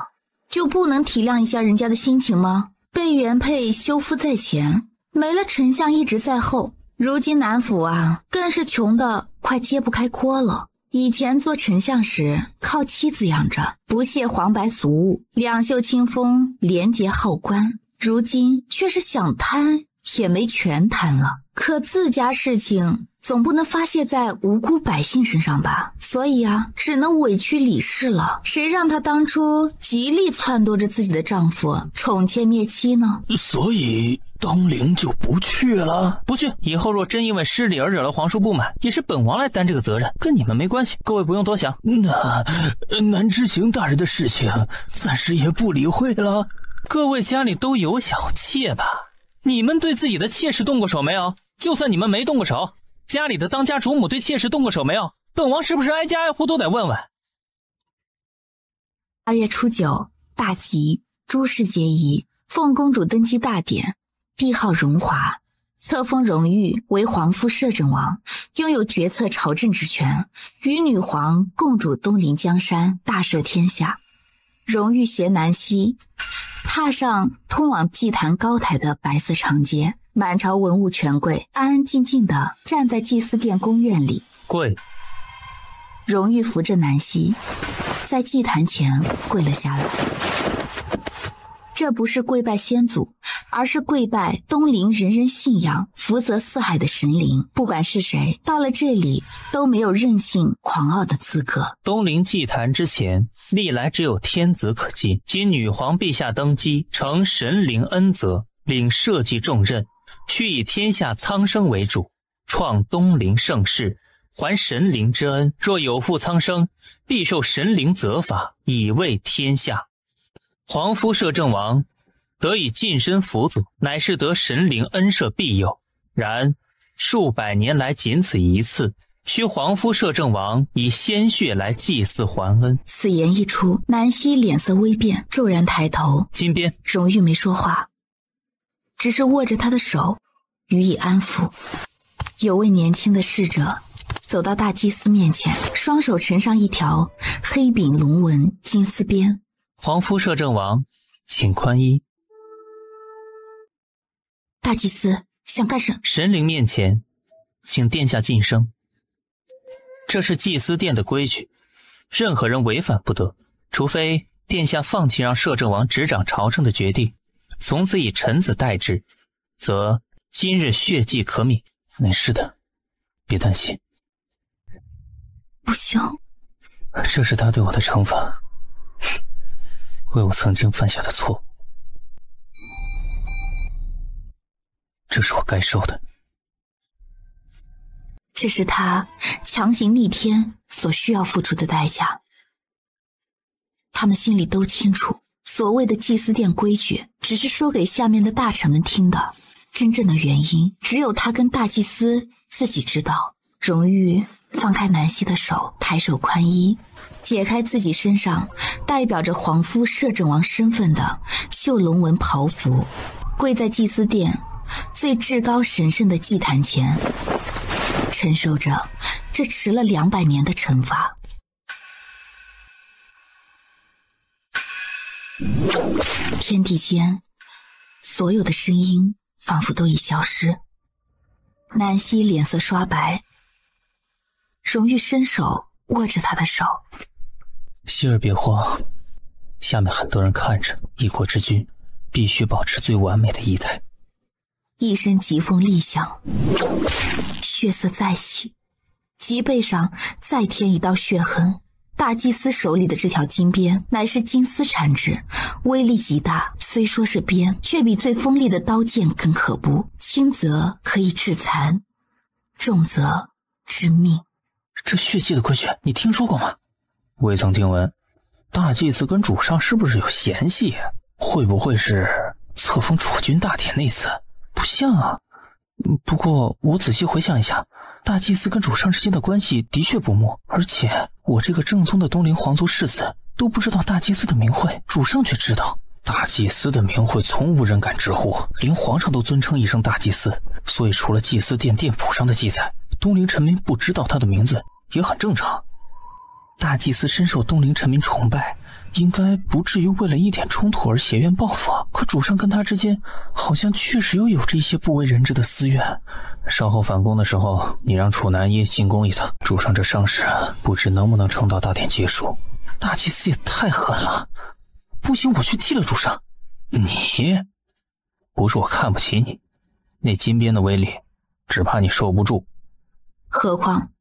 [SPEAKER 3] 就不能体谅一下人家的心情吗？被原配休夫在前，没了丞相一直在后，如今南府啊更是穷的快揭不开锅了。以前做丞相时靠妻子养着，不屑黄白俗物，两袖清风，廉洁好官，如今却是想贪也没权贪了。可自家事情总不能发泄在无辜百姓身上吧，所以啊，只能委屈李氏了。谁让她当初极力撺掇着自己的丈夫宠妾灭妻呢？
[SPEAKER 9] 所以东陵就不去了？
[SPEAKER 2] 不去，以后若真因为失礼而惹了皇叔不满，也是本王来担这个责任，跟你们没关系，各位不用多想。
[SPEAKER 9] 那南知行大人的事情暂时也不理会了。
[SPEAKER 2] 各位家里都有小妾吧？你们对自己的妾室动过手没有？就算你们没动过手，家里的当家主母对妾室动过手没有？本王是不是挨家挨户都得问问
[SPEAKER 3] ？8月初9，大吉，诸事皆宜。凤公主登基大典，帝号荣华，册封荣誉为皇夫摄政王，拥有决策朝政之权，与女皇共主东临江山，大赦天下。荣誉携南溪，踏上通往祭坛高台的白色长街，满朝文武权贵安安静静地站在祭祀殿宫院里。
[SPEAKER 2] 跪。
[SPEAKER 3] 荣誉扶着南溪，在祭坛前跪了下来。这不是跪拜先祖，而是跪拜东陵人人信仰、福泽四海的神灵。不管是谁，到了这里都没有任性狂傲的资格。
[SPEAKER 2] 东陵祭坛之前，历来只有天子可进。今女皇陛下登基，承神灵恩泽，领社稷重任，须以天下苍生为主，创东陵盛世，还神灵之恩。若有负苍生，必受神灵责罚，以慰天下。皇夫摄政王得以晋升辅佐，乃是得神灵恩赦庇佑。然数百年来仅此一次，需皇夫摄政王以鲜血来祭祀还恩。
[SPEAKER 3] 此言一出，南溪脸色微变，骤然抬头。
[SPEAKER 2] 金边。
[SPEAKER 3] 荣誉没说话，只是握着他的手予以安抚。有位年轻的侍者走到大祭司面前，双手呈上一条黑柄龙纹金丝鞭。
[SPEAKER 2] 皇夫摄政王，请宽衣。
[SPEAKER 3] 大祭司想干什？
[SPEAKER 2] 神灵面前，请殿下晋升。这是祭司殿的规矩，任何人违反不得，除非殿下放弃让摄政王执掌朝政的决定，从此以臣子代之，则今日血祭可免。没事的，别担心。
[SPEAKER 3] 不行，
[SPEAKER 2] 这是他对我的惩罚，为我曾经犯下的错，这是我该受的。
[SPEAKER 3] 这是他强行逆天所需要付出的代价。他们心里都清楚，所谓的祭司殿规矩只是说给下面的大臣们听的，真正的原因只有他跟大祭司自己知道。荣誉放开南溪的手，抬手宽衣，解开自己身上代表着皇夫摄政王身份的绣龙纹袍服，跪在祭司殿最至高神圣的祭坛前，承受着这迟了200年的惩罚。天地间所有的声音仿佛都已消失。南溪脸色刷白，荣誉伸手握着他的手。
[SPEAKER 2] 希儿别慌，下面很多人看着，一国之君必须保持最完美的仪态。
[SPEAKER 3] 一声疾风厉响，血色再起，脊背上再添一道血痕。大祭司手里的这条金鞭乃是金丝产制，威力极大，虽说是鞭，却比最锋利的刀剑更可怖，轻则可以致残，重则致命。
[SPEAKER 2] 这血祭的规矩你听说过吗？未曾听闻。大祭司跟主上是不是有嫌隙？会不会是册封储君大典那次？不像啊。不过我仔细回想一下，大祭司跟主上之间的关系的确不睦，而且我这个正宗的东陵皇族世子都不知道大祭司的名讳，主上却知道。大祭司的名讳从无人敢直呼，连皇上都尊称一声大祭司，所以除了祭司殿殿谱上的记载，东陵臣民不知道他的名字也很正常。大祭司深受东陵臣民崇拜，应该不至于为了一点冲突而挟怨报复，可主上跟他之间好像确实有着一些不为人知的私怨。稍后反攻的时候，你让楚南一进宫一趟，主上这伤势不知能不能撑到大典结束。大祭司也太狠了，不行我去替了主上。你不是我看不起你，那金鞭的威力只怕你受不住。
[SPEAKER 3] 何况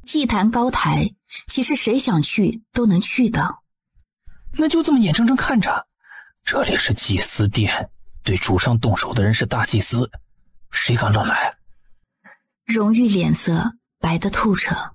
[SPEAKER 3] 祭坛高台其实谁想去都能去的。
[SPEAKER 2] 那就这么眼睁睁看着，这里是祭司殿，对主上动手的人是大祭司，谁敢乱来？
[SPEAKER 3] 荣誉脸色白得透彻，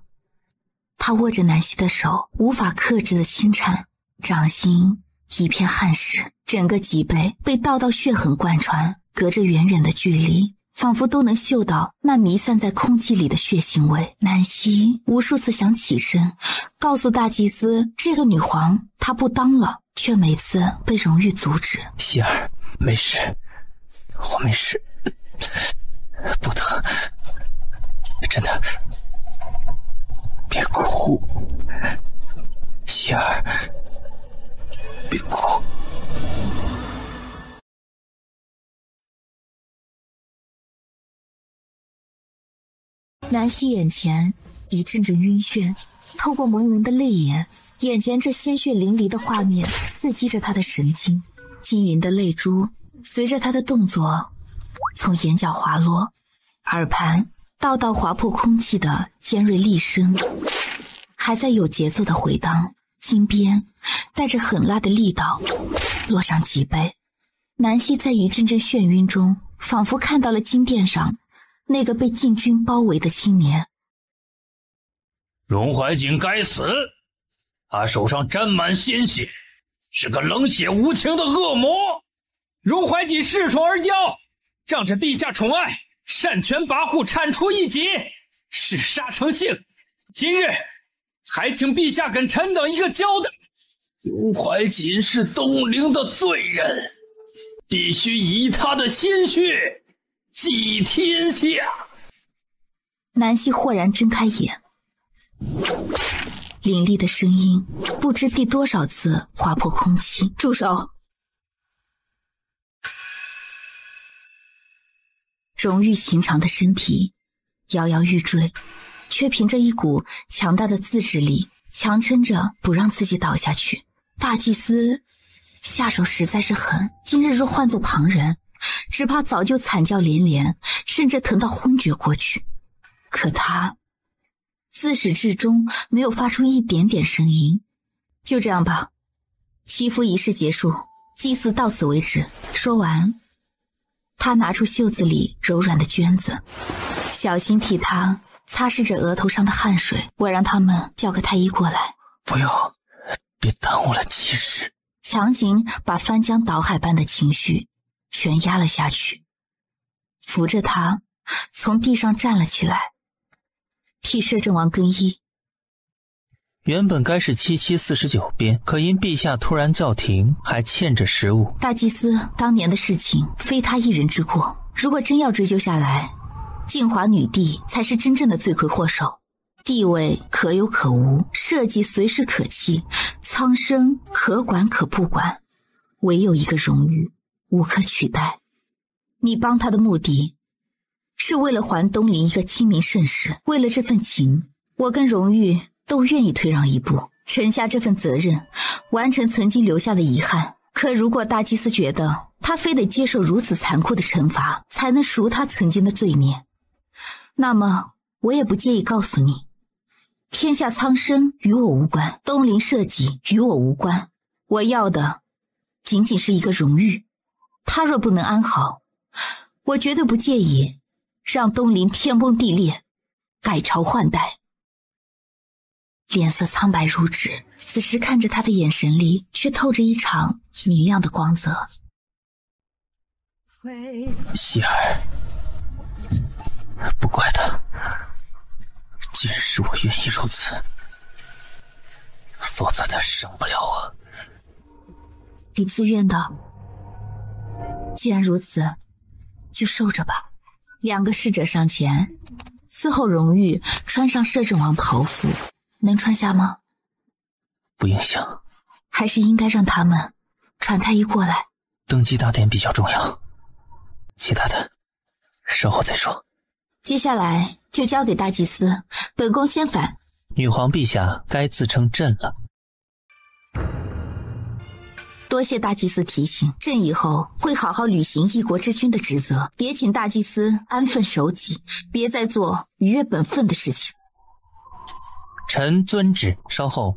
[SPEAKER 3] 他握着南溪的手，无法克制的轻颤，掌心一片汗湿，整个脊背被道血痕贯穿，隔着远远的距离，仿佛都能嗅到那弥散在空气里的血腥味。南溪无数次想起身告诉大祭司这个女皇她不当了，却每次被荣誉阻止。
[SPEAKER 2] 希儿，没事，
[SPEAKER 8] 我没事，不疼，真的。别哭，喜儿，别哭。
[SPEAKER 3] 南希眼前一阵阵晕眩，透过朦胧的泪眼，眼前这鲜血淋漓的画面刺激着他的神经，晶莹的泪珠随着他的动作从眼角滑落，耳畔道道划破空气的尖锐厉声还在有节奏的回荡，金边带着狠辣的力道落上脊背。南希在一阵阵眩晕中，仿佛看到了金殿上那个被禁军包围的青年。
[SPEAKER 9] 荣怀瑾该死，他手上沾满鲜血，是个冷血无情的恶魔。
[SPEAKER 2] 荣怀瑾恃宠而骄，仗着陛下宠爱，擅权跋扈，铲除异己，嗜杀成性。今日还请陛下跟臣等一个交代。
[SPEAKER 9] 荣怀瑾是东陵的罪人，必须以他的鲜血祭天下。
[SPEAKER 3] 南希豁然睁开眼，凌厉的声音不知第多少次划破空气。住手！荣玉形长的身体摇摇欲坠，却凭着一股强大的自制力强撑着不让自己倒下去。大祭司下手实在是狠，今日若换作旁人，只怕早就惨叫连连，甚至疼到昏厥过去。可他自始至终没有发出一点点声音。就这样吧，祈福仪式结束，祭祀到此为止。说完，他拿出袖子里柔软的绢子，小心替他擦拭着额头上的汗水。我让他们叫个太医过来。
[SPEAKER 8] 不用，别耽误了祭事。
[SPEAKER 3] 强行把翻江倒海般的情绪全压了下去，扶着他从地上站了起来，替摄政王更衣。
[SPEAKER 8] 原本该是7749鞭，可因陛下突然叫停，还欠着食物。
[SPEAKER 3] 大祭司当年的事情非他一人之过，如果真要追究下来，静华女帝才是真正的罪魁祸首。地位可有可无，社稷随时可弃，苍生可管可不管，唯有一个荣誉无可取代。你帮他的目的是为了还东陵一个清明盛世，为了这份情，我跟荣誉都愿意退让一步，承下这份责任，完成曾经留下的遗憾。可如果大祭司觉得他非得接受如此残酷的惩罚才能赎他曾经的罪孽，那么我也不介意告诉你，天下苍生与我无关，东陵社稷与我无关，我要的仅仅是一个荣誉。他若不能安好，我绝对不介意让东陵天崩地裂，改朝换代。脸色苍白如纸，此时看着他的眼神里却透着一场明亮的光泽。
[SPEAKER 8] 喜儿，不怪他，既然是我愿意如此，否则他生不了我。
[SPEAKER 3] 你自愿的，既然如此，就受着吧。两个侍者上前伺候荣誉穿上摄政王袍服，能穿下吗？
[SPEAKER 8] 不影响。
[SPEAKER 3] 还是应该让他们传太医过来。
[SPEAKER 8] 登基大典比较重要，其他的稍后再说。
[SPEAKER 3] 接下来就交给大祭司，本宫先返。
[SPEAKER 8] 女皇陛下该自称朕了。
[SPEAKER 3] 多谢大祭司提醒，朕以后会好好履行一国之君的职责，也请大祭司安分守己，别再做逾越本分的事情。
[SPEAKER 8] 臣遵旨。稍后，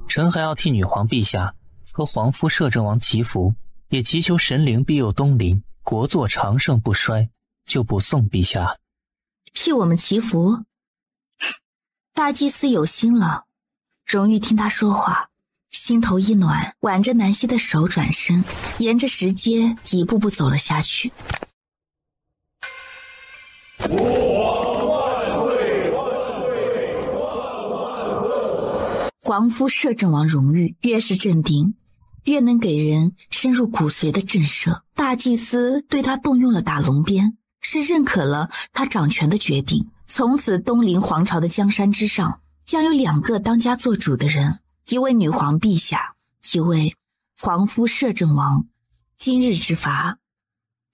[SPEAKER 8] 臣还要替女皇陛下和皇夫摄政王祈福，也祈求神灵庇佑东陵，国祚长盛不衰，就不送陛下。
[SPEAKER 3] 替我们祈福？大祭司有心了。荣誉听他说话，心头一暖，挽着南希的手转身，沿着石阶一步步走了下去。皇夫摄政王荣誉越是镇定，越能给人深入骨髓的震慑。大祭司对他动用了打龙鞭，是认可了他掌权的决定。从此东陵皇朝的江山之上将有2个当家做主的人，一位女皇陛下，一位皇夫摄政王。今日之伐，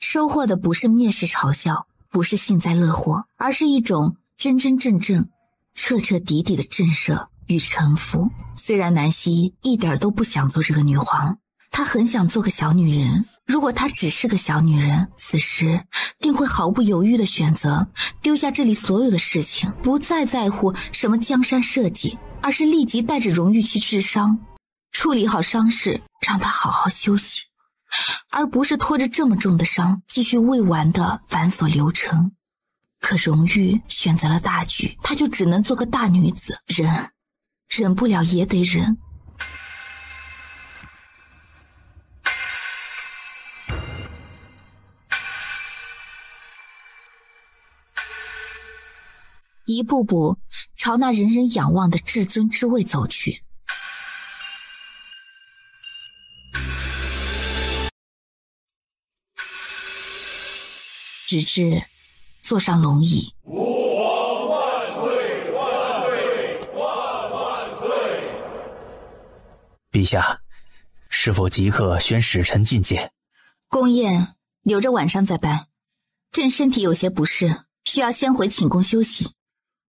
[SPEAKER 3] 收获的不是蔑视嘲笑，不是幸灾乐祸，而是一种真真正正彻彻底底的震慑与臣服。虽然南希一点都不想做这个女皇，她很想做个小女人。如果她只是个小女人，此时定会毫不犹豫地选择丢下这里所有的事情，不再在乎什么江山社稷，而是立即带着荣誉去治伤，处理好伤势，让她好好休息，而不是拖着这么重的伤继续未完的繁琐流程。可荣誉选择了大局，她就只能做个大女子，忍不了也得忍。一步步朝那人人仰望的至尊之位走去。直至坐上龙椅。
[SPEAKER 11] 吾皇万岁万岁万岁！
[SPEAKER 9] 陛下，是否即刻宣使臣觐见？
[SPEAKER 3] 宫宴留着晚上再办，朕身体有些不适，需要先回寝宫休息。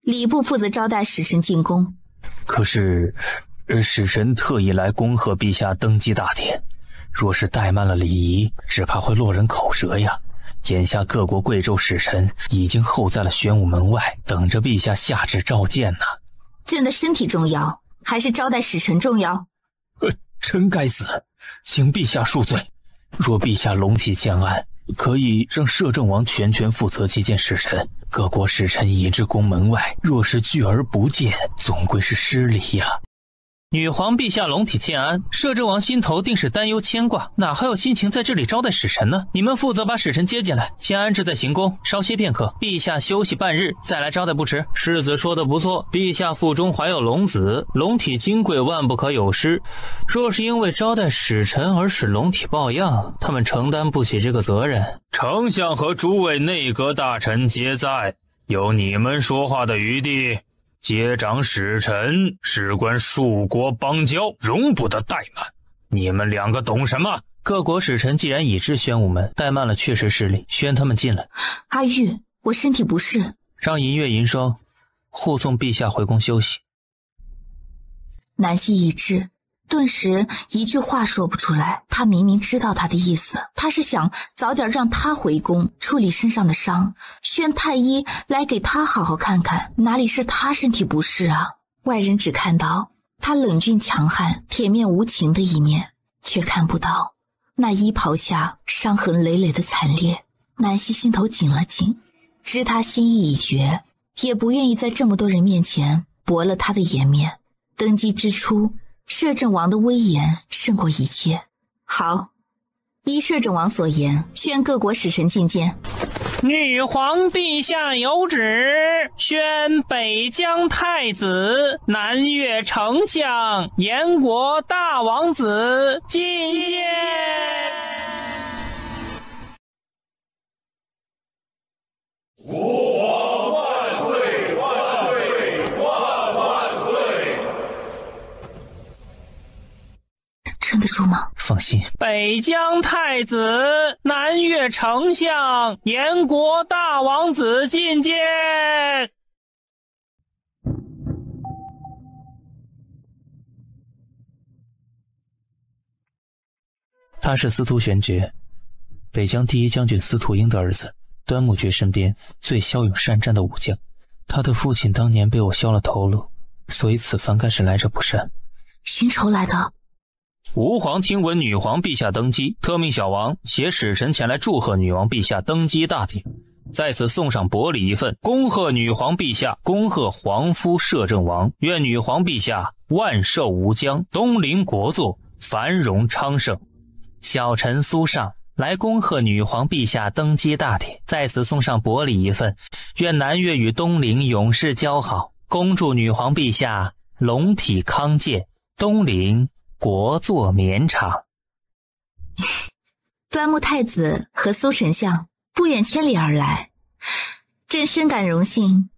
[SPEAKER 3] 礼部负责招待使臣进宫。
[SPEAKER 9] 可是使臣特意来恭贺陛下登基大典，若是怠慢了礼仪，只怕会落人口舌呀。眼下各国贵胄使臣已经候在了玄武门外，等着陛下下旨召见呢。
[SPEAKER 3] 朕的身体重要，还是招待使臣重要？
[SPEAKER 9] 臣该死，请陛下恕罪。若陛下龙体欠安，可以让摄政王全权负责接见使臣。各国使臣已至宫门外，若是拒而不见，总归是失礼呀。
[SPEAKER 2] 女皇陛下龙体欠安，摄政王心头定是担忧牵挂，哪还有心情在这里招待使臣呢？你们负责把使臣接进来，先安置在行宫，稍歇片刻，陛下休息半日再来招待不迟。世子说的不错，陛下腹中怀有龙子，龙体金贵，万不可有失。若是因为招待使臣而使龙体抱恙，他们承担不起这个责任。
[SPEAKER 9] 丞相和诸位内阁大臣皆在，有你们说话的余地。接掌使臣事关数国邦交，容不得怠慢。你们2个懂什么？
[SPEAKER 2] 各国使臣既然已至玄武门，怠慢了确实失礼，宣他们进来。
[SPEAKER 3] 阿玉，我身体不适，
[SPEAKER 2] 让银月银霜护送陛下回宫休息。
[SPEAKER 3] 南希一滞，顿时一句话说不出来。他明明知道他的意思，他是想早点让他回宫处理身上的伤，宣太医来给他好好看看，哪里是他身体不适啊。外人只看到他冷峻强悍、铁面无情的一面，却看不到那衣袍下伤痕累累的惨烈。南希心头紧了紧，知他心意已决，也不愿意在这么多人面前驳了他的颜面。登基之初，摄政王的威严胜过一切。好，依摄政王所言，宣各国使臣觐见。
[SPEAKER 2] 女皇陛下有旨，宣北疆太子、南越丞相、燕国大王子觐见。
[SPEAKER 11] 吾皇万岁万岁万岁！
[SPEAKER 3] 撑得住吗？
[SPEAKER 2] 放心。北疆太子、南越丞相、燕国大王子觐见。
[SPEAKER 4] 他是司徒玄觉，北疆第一将军司徒英的儿子，端木爵身边最骁勇善战的武将。他的父亲当年被我削了头颅，所以此番该是来者不善。
[SPEAKER 3] 寻仇来的。
[SPEAKER 2] 吾皇听闻女皇陛下登基，特命小王携使臣前来祝贺女王陛下登基大典，在此送上薄礼一份，恭贺女皇陛下，恭贺皇夫摄政王，愿女皇陛下万寿无疆，东邻国祚，繁荣昌盛。
[SPEAKER 8] 小臣苏尚来恭贺女皇陛下登基大典，在此送上薄礼一份，愿南越与东陵永世交好，恭祝女皇陛下龙体康健，东陵国祚绵长。
[SPEAKER 3] 端木太子和苏丞相不远千里而来，朕深感荣幸。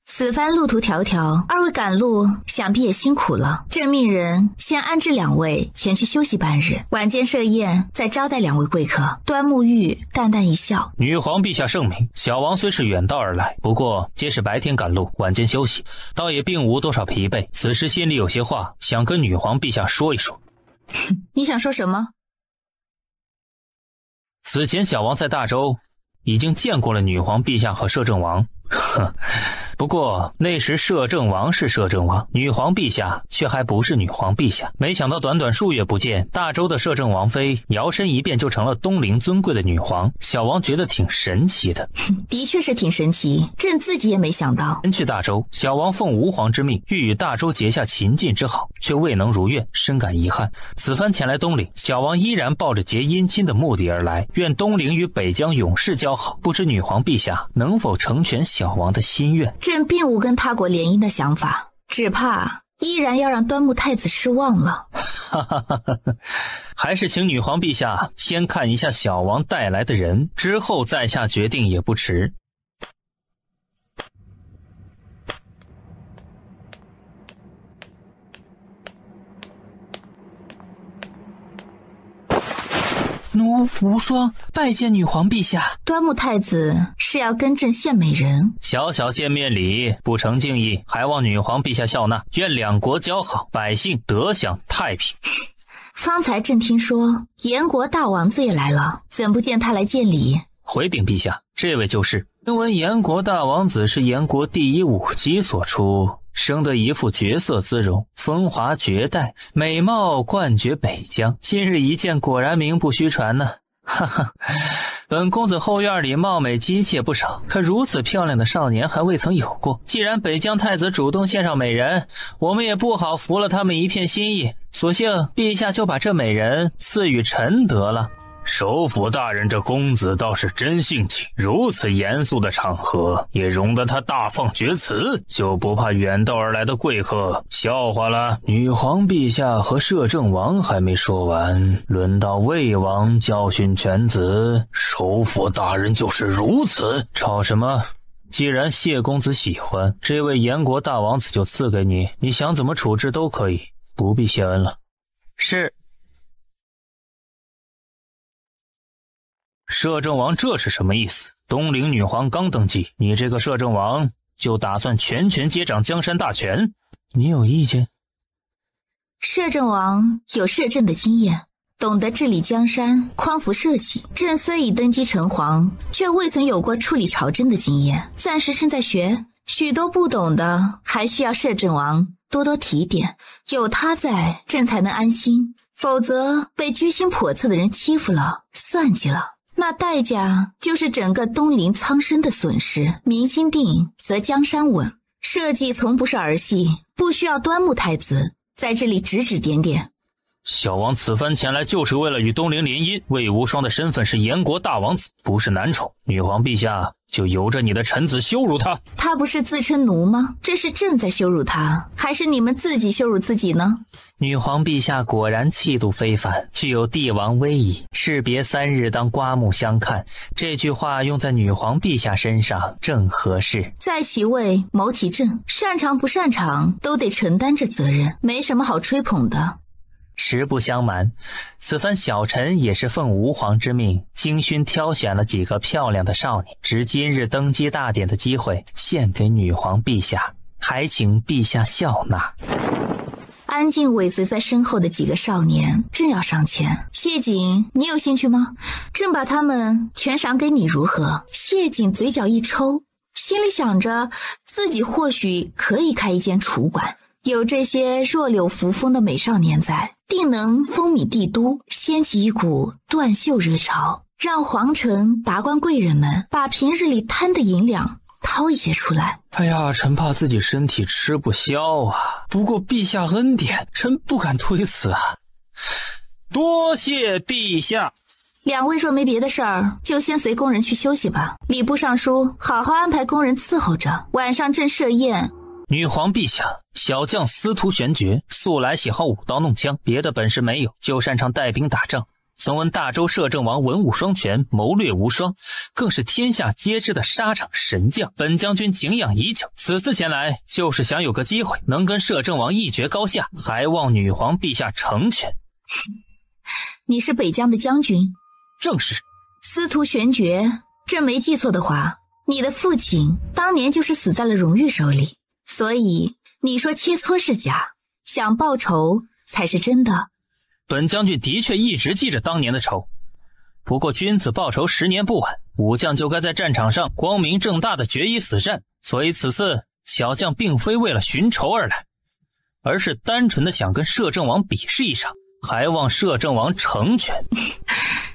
[SPEAKER 3] 此番路途迢迢，二位赶路想必也辛苦了。朕命人先安置两位前去休息半日，晚间设宴再招待两位贵客。端木玉淡淡一笑：
[SPEAKER 9] 女皇陛下圣明，小王虽是远道而来，不过皆是白天赶路，晚间休息，倒也并无多少疲惫。此时心里有些话想跟女皇陛下说一说。
[SPEAKER 3] 你想说什么？
[SPEAKER 9] 此前小王在大周已经见过了女皇陛下和摄政王，不过那时摄政王是摄政王，女皇陛下却还不是女皇陛下。没想到短短数月不见，大周的摄政王妃摇身一变就成了东陵尊贵的女皇，小王觉得挺神奇的。
[SPEAKER 3] 的确是挺神奇，朕自己也没想到。
[SPEAKER 9] 前去大周，小王奉吾皇之命欲与大周结下秦晋之好，却未能如愿，深感遗憾。此番前来东陵，小王依然抱着结姻亲的目的而来，愿东陵与北疆勇士交好，不知女皇陛下能否成全小王的心愿。
[SPEAKER 3] 朕并无跟他国联姻的想法，只怕依然要让端木太子失望了。
[SPEAKER 9] 还是请女皇陛下先看一下小王带来的人，之后再下决定也不迟。
[SPEAKER 2] 奴无双拜见女皇陛下。
[SPEAKER 3] 端木太子是要跟朕献美人，
[SPEAKER 9] 小小见面礼，不成敬意，还望女皇陛下笑纳。愿两国交好，百姓得享太平。
[SPEAKER 3] 方才朕听说燕国大王子也来了，怎不见他来见礼？
[SPEAKER 9] 回禀陛下，这位就是。听闻燕国大王子是燕国第一武姬所出，生得一副绝色姿容，风华绝代，美貌冠绝北疆。今日一见，果然名不虚传呢。哈哈，本公子后院里貌美姬妾不少，可如此漂亮的少年还未曾有过。既然北疆太子主动献上美人，我们也不好服了他们一片心意，索性陛下就把这美人赐予臣得了。首辅大人这公子倒是真性情，如此严肃的场合也容得他大放厥词，就不怕远道而来的贵客笑话了。女皇陛下和摄政王还没说完，轮到魏王教训犬子，首辅大人就是如此。吵什么？既然谢公子喜欢，这位燕国大王子就赐给你，你想怎么处置都可以，不必谢恩了。是。摄政王这是什么意思？东陵女皇刚登基，你这个摄政王就打算全权接掌江山大权？你有意见？
[SPEAKER 3] 摄政王有摄政的经验，懂得治理江山，匡扶社稷。朕虽已登基成皇，却未曾有过处理朝政的经验，暂时正在学，许多不懂的还需要摄政王多多提点。有他在，朕才能安心，否则被居心叵测的人欺负了，算计了，那代价就是整个东陵苍生的损失。民心定则江山稳，社稷从不是儿戏，不需要端木太子在这里指指点点。
[SPEAKER 9] 小王此番前来就是为了与东陵联姻，魏无双的身份是燕国大王子，不是男宠。女皇陛下就由着你的臣子羞辱他。
[SPEAKER 3] 他不是自称奴吗？这是朕在羞辱他，还是你们自己羞辱自己呢？
[SPEAKER 8] 女皇陛下果然气度非凡，具有帝王威仪，士别3日当刮目相看。这句话用在女皇陛下身上正合适。
[SPEAKER 3] 在其位谋其政，擅长不擅长都得承担这责任，没什么好吹捧的。
[SPEAKER 8] 实不相瞒，此番小臣也是奉吾皇之命，精心挑选了几个漂亮的少年，值今日登基大典的机会，献给女皇陛下，还请陛下笑纳。
[SPEAKER 3] 安静尾随在身后的几个少年正要上前。谢景，你有兴趣吗？朕把他们全赏给你如何？谢景嘴角一抽，心里想着自己或许可以开一间厨馆，有这些弱柳扶风的美少年在，定能风靡帝都，掀起一股断袖热潮，让皇城达官贵人们把平日里贪的银两掏一些出来。
[SPEAKER 9] 哎呀，臣怕自己身体吃不消啊，不过陛下恩典，臣不敢推辞啊。多谢陛下。
[SPEAKER 3] 两位若没别的事儿，就先随宫人去休息吧。礼部尚书好好安排宫人伺候着，晚上朕设宴。
[SPEAKER 9] 女皇陛下，小将司徒玄觉素来喜好舞刀弄枪，别的本事没有，就擅长带兵打仗。
[SPEAKER 2] 曾闻大周摄政王文武双全，谋略无双，更是天下皆知的沙场神将。本将军敬仰已久，此次前来就是想有个机会能跟摄政王一决高下，还望女皇陛下成全。
[SPEAKER 3] 你是北疆的将军？
[SPEAKER 2] 正是。
[SPEAKER 3] 司徒玄觉，朕没记错的话，你的父亲当年就是死在了荣誉手里，所以你说切磋是假，想报仇才是真的。
[SPEAKER 2] 本将军的确一直记着当年的仇，不过君子报仇10年不晚，武将就该在战场上光明正大的决一死战，所以此次小将并非为了寻仇而来，而是单纯的想跟摄政王比试一场，还望摄政王成全。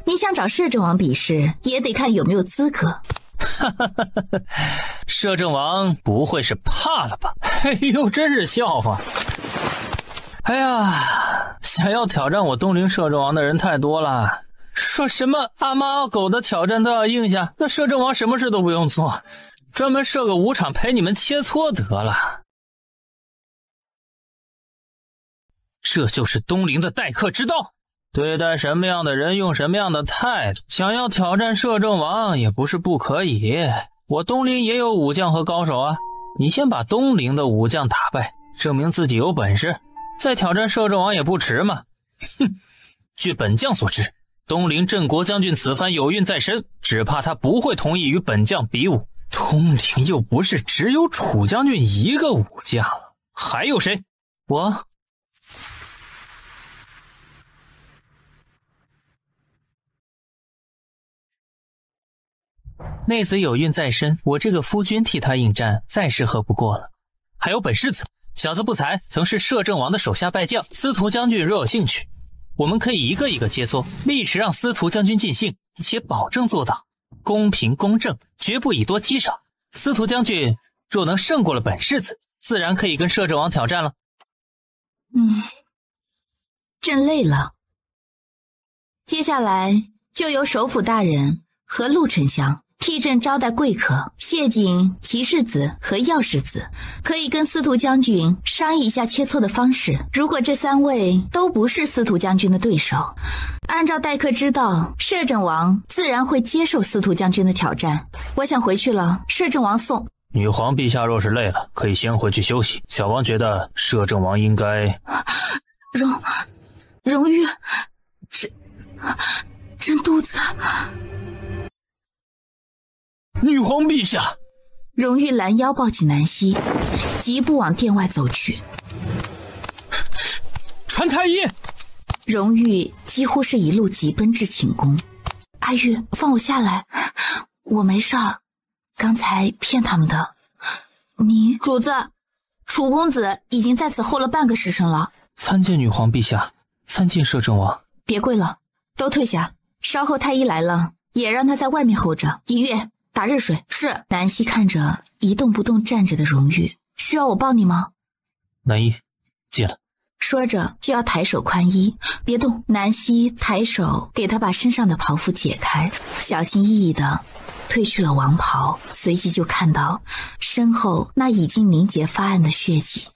[SPEAKER 3] 你想找摄政王比试，也得看有没有资格。
[SPEAKER 2] 摄政王不会是怕了吧？哎呦，真是笑话。哎呀，想要挑战我东陵摄政王的人太多了，说什么阿猫阿狗的挑战都要应下，那摄政王什么事都不用做，专门设个武场陪你们切磋得了。这就是东陵的待客之道，对待什么样的人用什么样的态度，想要挑战摄政王也不是不可以，我东陵也有武将和高手啊，你先把东陵的武将打败，证明自己有本事，再挑战摄政王也不迟嘛。哼，据本将所知，东陵镇国将军此番有孕在身，只怕他不会同意与本将比武。东陵又不是只有楚将军一个武将，还有谁？我。内子有孕在身，我这个夫君替他应战，再适合不过了。还有本世子，小子不才，曾是摄政王的手下败将。司徒将军若有兴趣，我们可以一个一个切磋，立时让司徒将军尽兴，且保证做到公平公正，绝不以多欺少。司徒将军若能胜过了本世子，自然可以跟摄政王挑战了。
[SPEAKER 3] 朕累了。接下来就由首辅大人和陆丞相替朕招待贵客，谢景、齐世子和耀世子，可以跟司徒将军商议一下切磋的方式。如果这3位都不是司徒将军的对手，按照待客之道，摄政王自然会接受司徒将军的挑战。我想回去了，摄政王送。
[SPEAKER 2] 女皇陛下若是累了，可以先回去休息。小王觉得摄政王应该……
[SPEAKER 3] 荣誉，朕肚子。
[SPEAKER 2] 女皇陛下，
[SPEAKER 3] 荣誉拦腰抱起南希，疾步往殿外走去。
[SPEAKER 2] 传太医！
[SPEAKER 3] 荣誉几乎是一路疾奔至寝宫。阿玉，放我下来，我没事儿，刚才骗他们的。你主子，楚公子已经在此候了半个时辰了。
[SPEAKER 2] 参见女皇陛下，参见摄政王。
[SPEAKER 3] 别跪了，都退下，稍后太医来了，也让他在外面候着。一月。打热水。是。南希看着一动不动站着的荣誉，需要我抱你吗？
[SPEAKER 2] 南医，进了。
[SPEAKER 3] 说着就要抬手宽衣。别动。南希抬手给他把身上的袍服解开，小心翼翼地褪去了王袍，随即就看到身后那已经凝结发暗的血迹。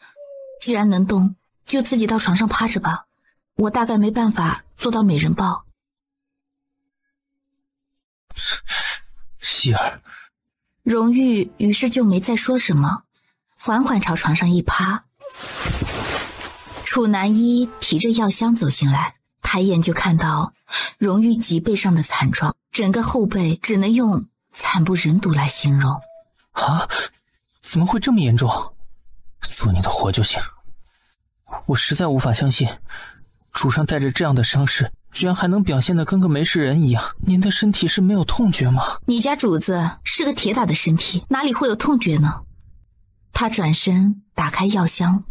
[SPEAKER 3] 既然能动，就自己到床上趴着吧，我大概没办法做到美人抱。
[SPEAKER 2] 希儿，
[SPEAKER 3] 荣誉于是就没再说什么，缓缓朝床上一趴。楚南一提着药箱走进来，抬眼就看到荣誉脊背上的惨状，整个后背只能用惨不忍睹来形容。
[SPEAKER 2] 啊，怎么会这么严重？做你的活就行。我实在无法相信，主上带着这样的伤势，居然还能表现得跟个没事人一样。您的身体是没有痛觉吗？
[SPEAKER 3] 你家主子是个铁打的身体，哪里会有痛觉呢？他转身打开药箱，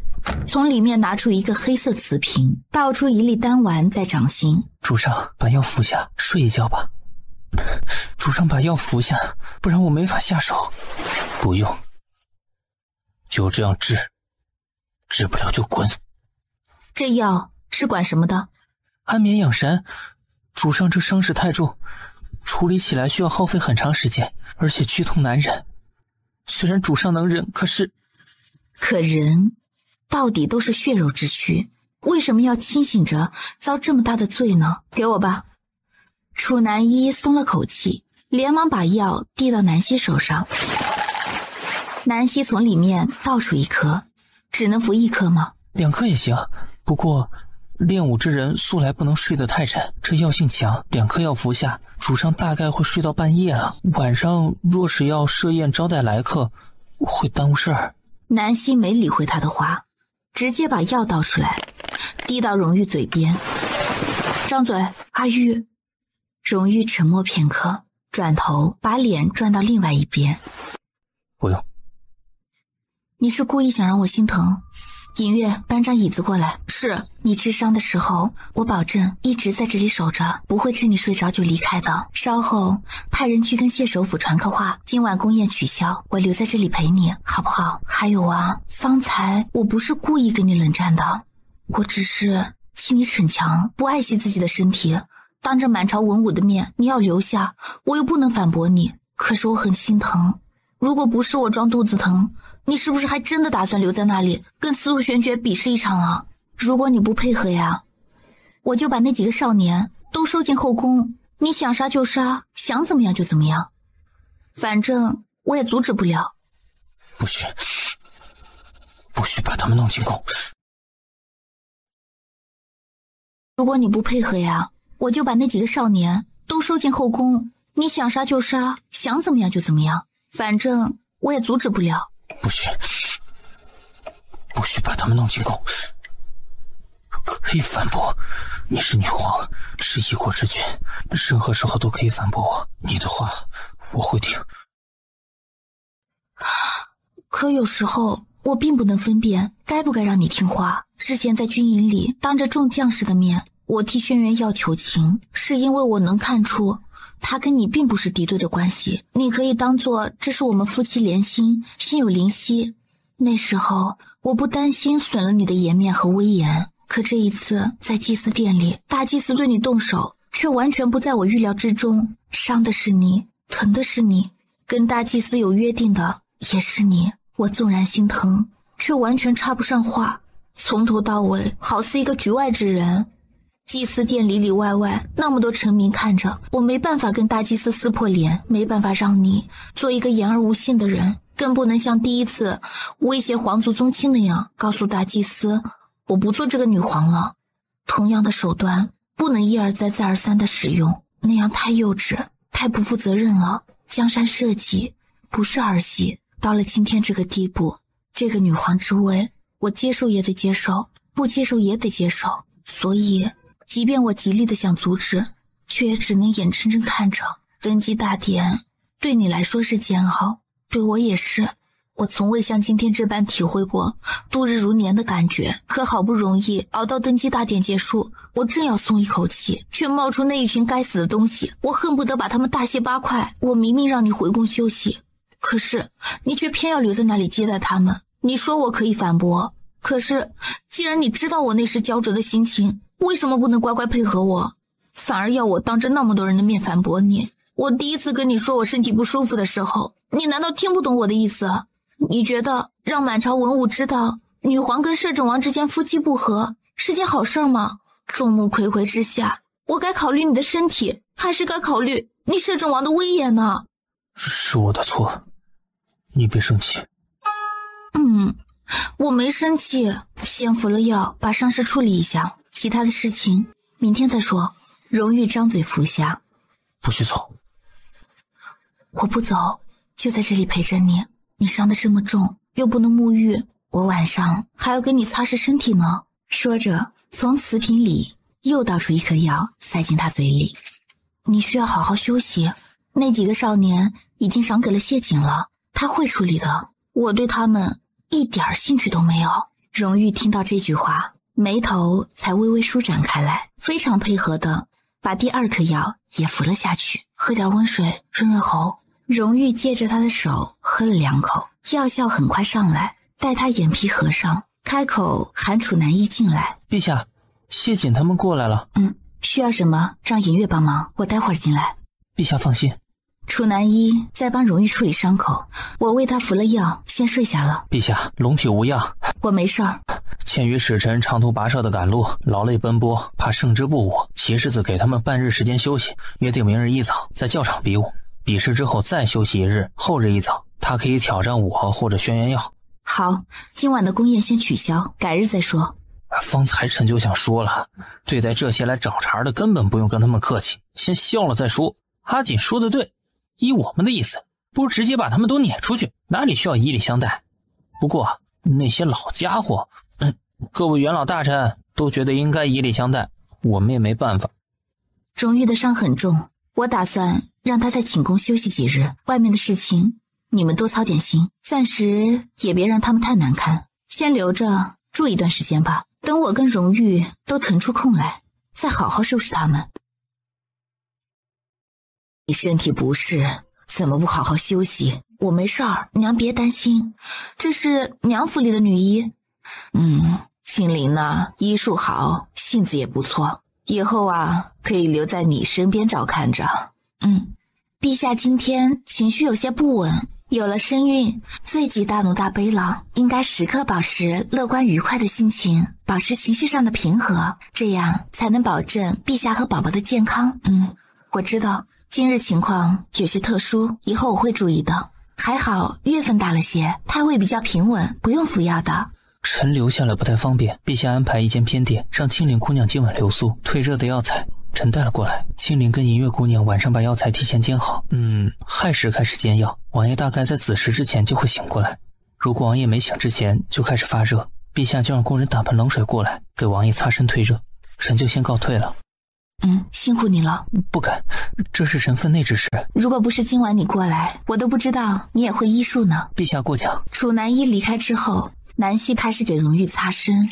[SPEAKER 3] 从里面拿出一个黑色瓷瓶，倒出一粒丹丸在掌心。
[SPEAKER 2] 主上，把药服下，睡一觉吧。主上，把药服下，不然我没法下手。不用，就这样治，治不了就滚。
[SPEAKER 3] 这药是管什么的？
[SPEAKER 2] 安眠养神。主上这伤势太重，处理起来需要耗费很长时间，而且剧痛难忍。虽然主上能忍，可人到底都是血肉之躯，为什么要清醒着遭这么大的罪呢？给我吧。
[SPEAKER 3] 楚南一松了口气，连忙把药递到南希手上。南希从里面倒出一颗，只能服1颗吗
[SPEAKER 2] ？2颗也行，不过练武之人素来不能睡得太沉，这药性强，2颗药服下，主上大概会睡到半夜了。晚上若是要设宴招待来客，会耽误事儿。
[SPEAKER 3] 南希没理会他的话，直接把药倒出来，递到荣玉嘴边。张嘴，阿玉。荣玉沉默片刻，转头把脸转到另外一边。
[SPEAKER 2] 不用。
[SPEAKER 3] 你是故意想让我心疼？尹月，搬张椅子过来。是。你治伤的时候，我保证一直在这里守着，不会趁你睡着就离开的。稍后派人去跟谢首府传个话，今晚宫宴取消，我留在这里陪你，好不好？还有啊，方才我不是故意跟你冷战的，我只是气你逞强，不爱惜自己的身体。当着满朝文武的面，你要留下，我又不能反驳你。可是我很心疼，如果不是我装肚子疼，你是不是还真的打算留在那里跟司徒玄觉比试一场啊？如果你不配合呀，我就把那几个少年都收进后宫，你想杀就杀，想怎么样就怎么样，反正我也阻止不了。
[SPEAKER 2] 不许把他们弄进宫。
[SPEAKER 3] 如果你不配合呀，我就把那几个少年都收进后宫，你想杀就杀，想怎么样就怎么样，反正我也阻止不了。
[SPEAKER 2] 不许把他们弄进宫。可以反驳，你是女皇，是一国之君，任何时候都可以反驳我，你的话我会听。
[SPEAKER 3] 可有时候我并不能分辨该不该让你听话。之前在军营里当着众将士的面，我替轩辕耀求情，是因为我能看出他跟你并不是敌对的关系，你可以当作这是我们夫妻连心，心有灵犀。那时候我不担心损了你的颜面和威严，可这一次在祭祀殿里，大祭司对你动手，却完全不在我预料之中，伤的是你，疼的是你，跟大祭司有约定的也是你。我纵然心疼，却完全插不上话，从头到尾好似一个局外之人。祭祀殿里里外外那么多臣民看着，我没办法跟大祭司撕破脸，没办法让你做一个言而无信的人，更不能像第一次威胁皇族宗亲那样告诉大祭司我不做这个女皇了。同样的手段不能一而再再而三的使用，那样太幼稚，太不负责任了。江山社稷不是儿戏，到了今天这个地步，这个女皇之位我接受也得接受，不接受也得接受。所以即便我极力的想阻止，却也只能眼睁睁看着。登基大典对你来说是煎熬，对我也是。我从未像今天这般体会过度日如年的感觉，可好不容易熬到登基大典结束，我正要松一口气，却冒出那一群该死的东西，我恨不得把他们大卸8块。我明明让你回宫休息，可是你却偏要留在那里接待他们。你说我可以反驳，可是既然你知道我那时焦灼的心情，为什么不能乖乖配合我，反而要我当着那么多人的面反驳你？我第一次跟你说我身体不舒服的时候，你难道听不懂我的意思？你觉得让满朝文武知道女皇跟摄政王之间夫妻不和是件好事吗？众目睽睽之下，我该考虑你的身体，还是该考虑你摄政王的威严呢？
[SPEAKER 2] 是我的错，你别生气。
[SPEAKER 3] 我没生气，先服了药，把伤势处理一下，其他的事情明天再说。荣玉张嘴服下。
[SPEAKER 2] 不许走。
[SPEAKER 3] 我不走，就在这里陪着你。你伤得这么重，又不能沐浴，我晚上还要给你擦拭身体呢。说着，从瓷瓶里又倒出一颗药，塞进他嘴里。你需要好好休息，那几个少年已经赏给了谢瑾了，他会处理的。我对他们一点兴趣都没有。荣玉听到这句话，眉头才微微舒展开来，非常配合的把第2颗药也服了下去。喝点温水润润喉。荣玉借着他的手喝了2口，药效很快上来，待他眼皮合上，开口喊楚南一进来。
[SPEAKER 2] 陛下，谢瑾他们过来了。
[SPEAKER 3] 需要什么让尹月帮忙，我待会儿进来。
[SPEAKER 2] 陛下放心。
[SPEAKER 3] 楚南一在帮荣玉处理伤口，我为他服了药，先睡下了。
[SPEAKER 4] 陛下，龙体无恙，
[SPEAKER 3] 我没事儿。
[SPEAKER 4] 鉴于使臣长途跋涉的赶路，劳累奔波，怕胜之不武，骑士子给他们半日时间休息，约定明日一早在教场比武，比试之后再休息一日，后日一早他可以挑战我或者轩辕耀。
[SPEAKER 3] 好，今晚的宫宴先取消，改日再说。
[SPEAKER 4] 方才臣就想说了，对待这些来找茬的根本不用跟他们客气，先消了再说。阿锦说的对，依我们的意思，不如直接把他们都撵出去，哪里需要以礼相待？不过那些老家伙，各位元老大臣都觉得应该以礼相待，我们也没办法。
[SPEAKER 3] 荣玉的伤很重，我打算让他在寝宫休息几日，外面的事情你们多操点心，暂时也别让他们太难堪，先留着住一段时间吧，等我跟荣玉都腾出空来，再好好收拾他们。你身体不适，怎么不好好休息？我没事儿，娘别担心，这是娘府里的女医。青灵呢，医术好，性子也不错，以后啊可以留在你身边照看着。陛下今天情绪有些不稳，有了身孕，随即大怒大悲了，应该时刻保持乐观愉快的心情，保持情绪上的平和，这样才能保证陛下和宝宝的健康。我知道今日情况有些特殊，以后我会注意的。还好月份大了些，胎位比较平稳，不用服药的。
[SPEAKER 4] 臣留下来不太方便，陛下安排一间偏殿，让青灵姑娘今晚留宿，退热的药材臣带了过来。青灵跟银月姑娘晚上把药材提前煎好，亥时开始煎药，王爷大概在子时之前就会醒过来。如果王爷没醒之前就开始发热，陛下就让工人打盆冷水过来给王爷擦身退热。臣就先告退了。
[SPEAKER 3] 辛苦你了。
[SPEAKER 4] 不敢，这是臣分内之事。
[SPEAKER 3] 如果不是今晚你过来，我都不知道你也会医术呢。
[SPEAKER 4] 陛下过奖。
[SPEAKER 3] 楚南一离开之后，南希开始给荣玉擦身，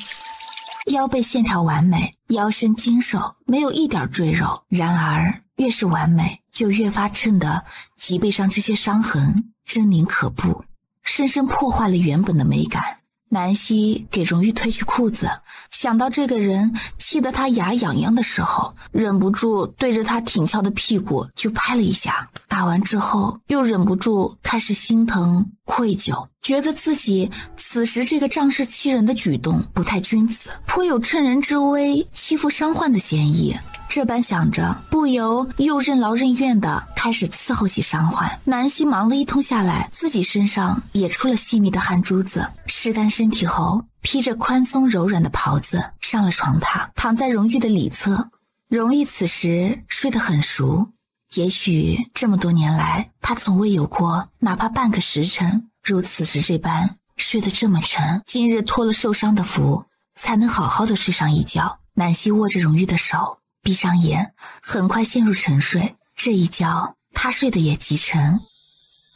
[SPEAKER 3] 腰背线条完美，腰身精瘦，没有一点赘肉。然而越是完美，就越发衬得脊背上这些伤痕狰狞可怖，深深破坏了原本的美感。南希给荣玉褪去裤子，想到这个人气得他牙痒痒的时候，忍不住对着他挺翘的屁股就拍了一下。打完之后又忍不住开始心疼愧疚，觉得自己此时这个仗势欺人的举动不太君子，颇有趁人之危欺负伤患的嫌疑。这般想着，不由又任劳任怨地开始伺候起伤患。南希忙了一通下来，自己身上也出了细密的汗珠子，湿干身体后，披着宽松柔软的袍子上了床榻，躺在荣玉的里侧。荣玉此时睡得很熟，也许这么多年来，他从未有过哪怕半个时辰如此时这般睡得这么沉。今日脱了受伤的服，才能好好的睡上一觉。南希握着荣玉的手，闭上眼，很快陷入沉睡。这一觉他睡得也极沉。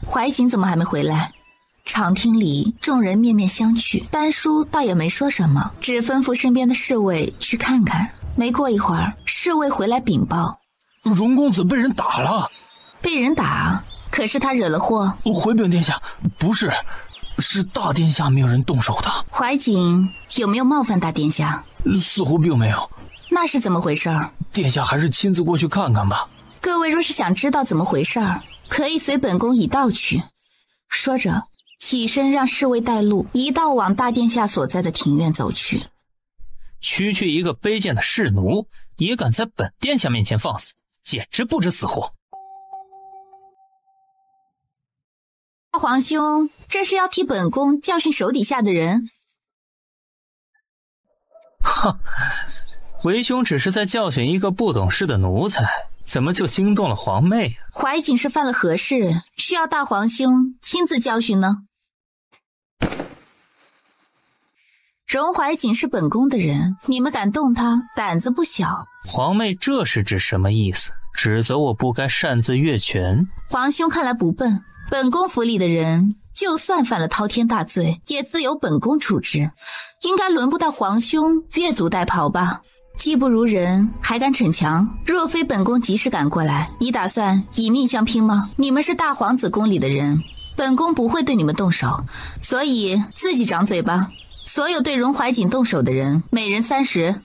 [SPEAKER 3] 怀瑾怎么还没回来？长厅里众人面面相觑，丹叔倒也没说什么，只吩咐身边的侍卫去看看。没过一会儿，侍卫回来禀报，
[SPEAKER 4] 荣公子被人打了。
[SPEAKER 3] 被人打？可是他惹了祸？
[SPEAKER 4] 回禀殿下，不是，是大殿下没有人动手的。
[SPEAKER 3] 怀瑾有没有冒犯大殿下？
[SPEAKER 4] 似乎并没有。
[SPEAKER 3] 那是怎么回事？
[SPEAKER 4] 殿下还是亲自过去看看吧。
[SPEAKER 3] 各位若是想知道怎么回事，可以随本宫一道去。说着起身让侍卫带路，一道往大殿下所在的庭院走去。
[SPEAKER 2] 区区一个卑贱的侍奴，也敢在本殿下面前放肆，简直不知死活。
[SPEAKER 3] 大皇兄，这是要替本宫教训手底下的人。
[SPEAKER 2] 哼，为兄只是在教训一个不懂事的奴才，怎么就惊动了皇妹啊？
[SPEAKER 3] 怀瑾是犯了何事，需要大皇兄亲自教训呢？荣怀瑾是本宫的人，你们敢动他，胆子不小。
[SPEAKER 2] 皇妹这是指什么意思？指责我不该擅自越权？
[SPEAKER 3] 皇兄看来不笨，本宫府里的人就算犯了滔天大罪，也自有本宫处置，应该轮不到皇兄越俎代庖吧？技不如人，还敢逞强？若非本宫及时赶过来，你打算以命相拼吗？你们是大皇子宫里的人，本宫不会对你们动手，所以自己长嘴巴。所有对荣怀瑾动手的人，每人30。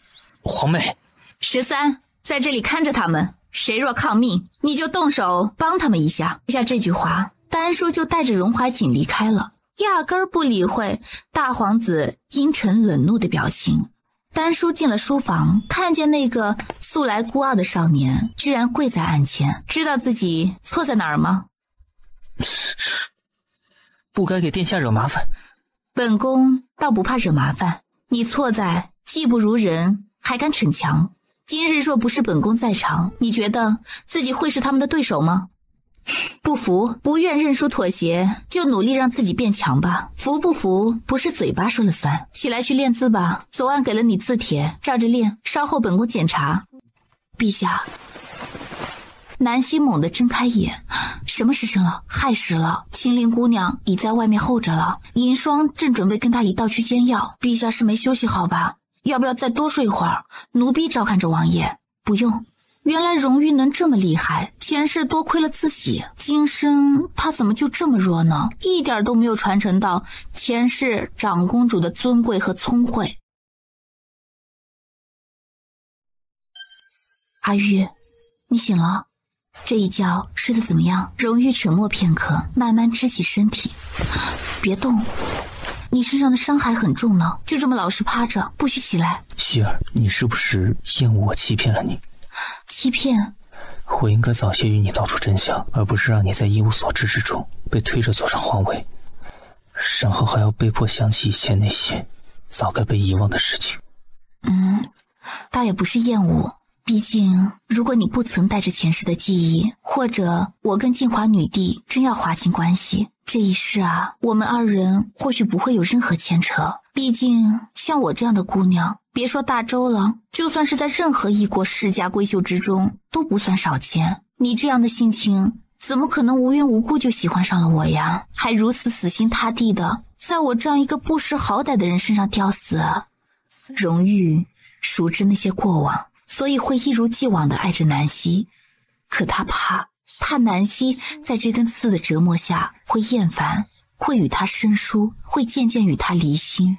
[SPEAKER 2] 皇妹，
[SPEAKER 3] 13，在这里看着他们，谁若抗命，你就动手帮他们一下。下这句话，丹叔就带着荣怀瑾离开了，压根儿不理会大皇子阴沉冷怒的表情。丹叔进了书房，看见那个素来孤傲的少年居然跪在案前，知道自己错在哪儿吗？
[SPEAKER 2] 不该给殿下惹麻烦。
[SPEAKER 3] 本宫倒不怕惹麻烦，你错在技不如人，还敢逞强。今日若不是本宫在场，你觉得自己会是他们的对手吗？不服，不愿认输妥协，就努力让自己变强吧。服不服，不是嘴巴说了算。起来去练字吧，左岸给了你字帖，照着练，稍后本宫检查。陛下。南希猛地睁开眼，什么时辰了？亥时了。青灵姑娘已在外面候着了，银霜正准备跟她一道去煎药。陛下是没休息好吧？要不要再多睡一会儿？奴婢照看着王爷。不用。原来荣誉能这么厉害，前世多亏了自己，今生他怎么就这么弱呢？一点都没有传承到前世长公主的尊贵和聪慧。阿玉，你醒了？这一觉睡得怎么样？荣誉沉默片刻，慢慢支起身体。别动，你身上的伤还很重呢，就这么老实趴着，不许起来。
[SPEAKER 4] 希儿，你是不是厌恶我欺骗了你？
[SPEAKER 3] 欺骗？
[SPEAKER 4] 我应该早些与你道出真相，而不是让你在一无所知之中被推着坐上皇位，然后还要被迫想起以前那些早该被遗忘的事情。
[SPEAKER 3] 倒也不是厌恶，毕竟如果你不曾带着前世的记忆，或者我跟静华女帝真要划清关系，这一世啊，我们二人或许不会有任何牵扯。毕竟像我这样的姑娘，别说大周了，就算是在任何一国世家闺秀之中都不算少见。你这样的性情怎么可能无缘无故就喜欢上了我呀？还如此死心塌地的在我这样一个不识好歹的人身上吊死。荣誉熟知那些过往，所以会一如既往的爱着南希，可他怕南希在这根刺的折磨下会厌烦，会与他生疏，会渐渐与他离心。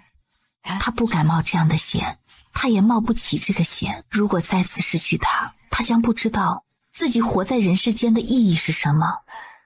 [SPEAKER 3] 他不敢冒这样的险，他也冒不起这个险。如果再次失去他，他将不知道自己活在人世间的意义是什么。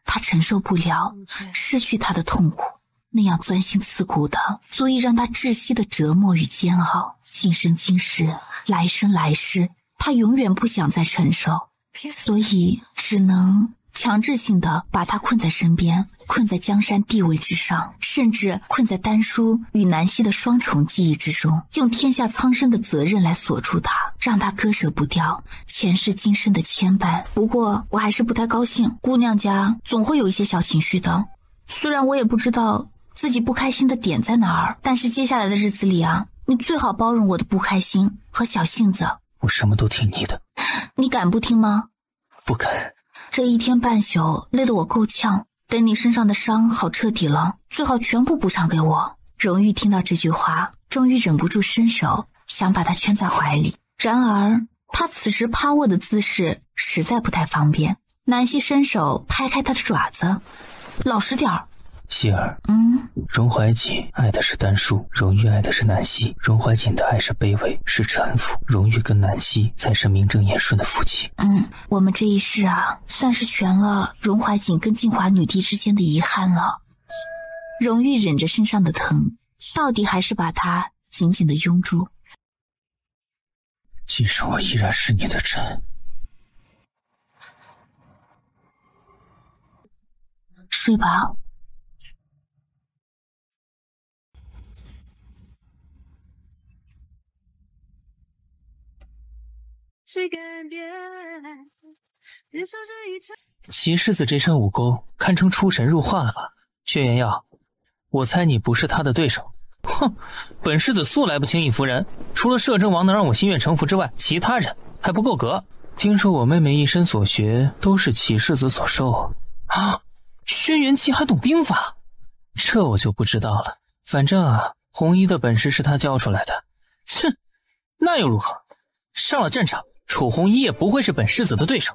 [SPEAKER 3] 他承受不了失去他的痛苦，那样钻心刺骨的，足以让他窒息的折磨与煎熬。今生今世，来生来世，他永远不想再承受，所以只能强制性的把他困在身边，困在江山地位之上，甚至困在丹叔与南希的双重记忆之中，用天下苍生的责任来锁住他，让他割舍不掉前世今生的牵绊。不过我还是不太高兴，姑娘家总会有一些小情绪的，虽然我也不知道自己不开心的点在哪儿，但是接下来的日子里啊，你最好包容我的不开心和小性子。
[SPEAKER 4] 我什么都听你的。
[SPEAKER 3] 你敢不听吗？
[SPEAKER 4] 不敢。
[SPEAKER 3] 这一天半宿累得我够呛，等你身上的伤好彻底了，最好全部补偿给我。荣誉听到这句话，终于忍不住伸手想把他圈在怀里，然而他此时趴卧的姿势实在不太方便。南希伸手拍开他的爪子，老实点儿。
[SPEAKER 4] 希儿，荣怀瑾爱的是丹叔，荣誉爱的是南希。荣怀瑾的爱是卑微，是臣服，荣誉跟南希才是名正言顺的夫妻。
[SPEAKER 3] 我们这一世啊，算是全了荣怀瑾跟静华女帝之间的遗憾了。荣誉忍着身上的疼，到底还是把他紧紧的拥住。
[SPEAKER 4] 今生我依然是你的臣。
[SPEAKER 3] 睡吧。
[SPEAKER 2] 齐世子这身武功堪称出神入化了吧？轩辕耀，我猜你不是他的对手。哼，本世子素来不轻易服人，除了摄政王能让我心悦诚服之外，其他人还不够格。听说我妹妹一身所学都是齐世子所授啊！轩辕七还懂兵法，这我就不知道了。反正啊，红衣的本事是他教出来的。哼，那又如何？上了战场，楚红衣也不会是本世子的对手。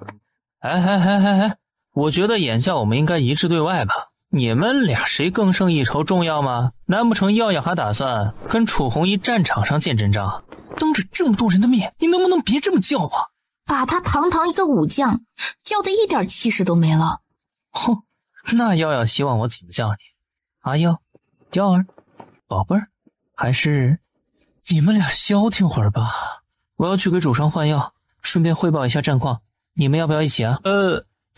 [SPEAKER 2] 哎，我觉得眼下我们应该一致对外吧。你们俩谁更胜一筹重要吗？难不成耀耀还打算跟楚红衣战场上见真章？当着这么多人的面，你能不能别这么叫我？
[SPEAKER 3] 把他堂堂一个武将叫得一点气势都没了。
[SPEAKER 8] 哼，那耀耀希望我怎么叫你？阿耀、耀儿、宝贝儿，还是你们俩消停会儿吧。我要去给主上换药，顺便汇报一下战况，你们要不要一起啊？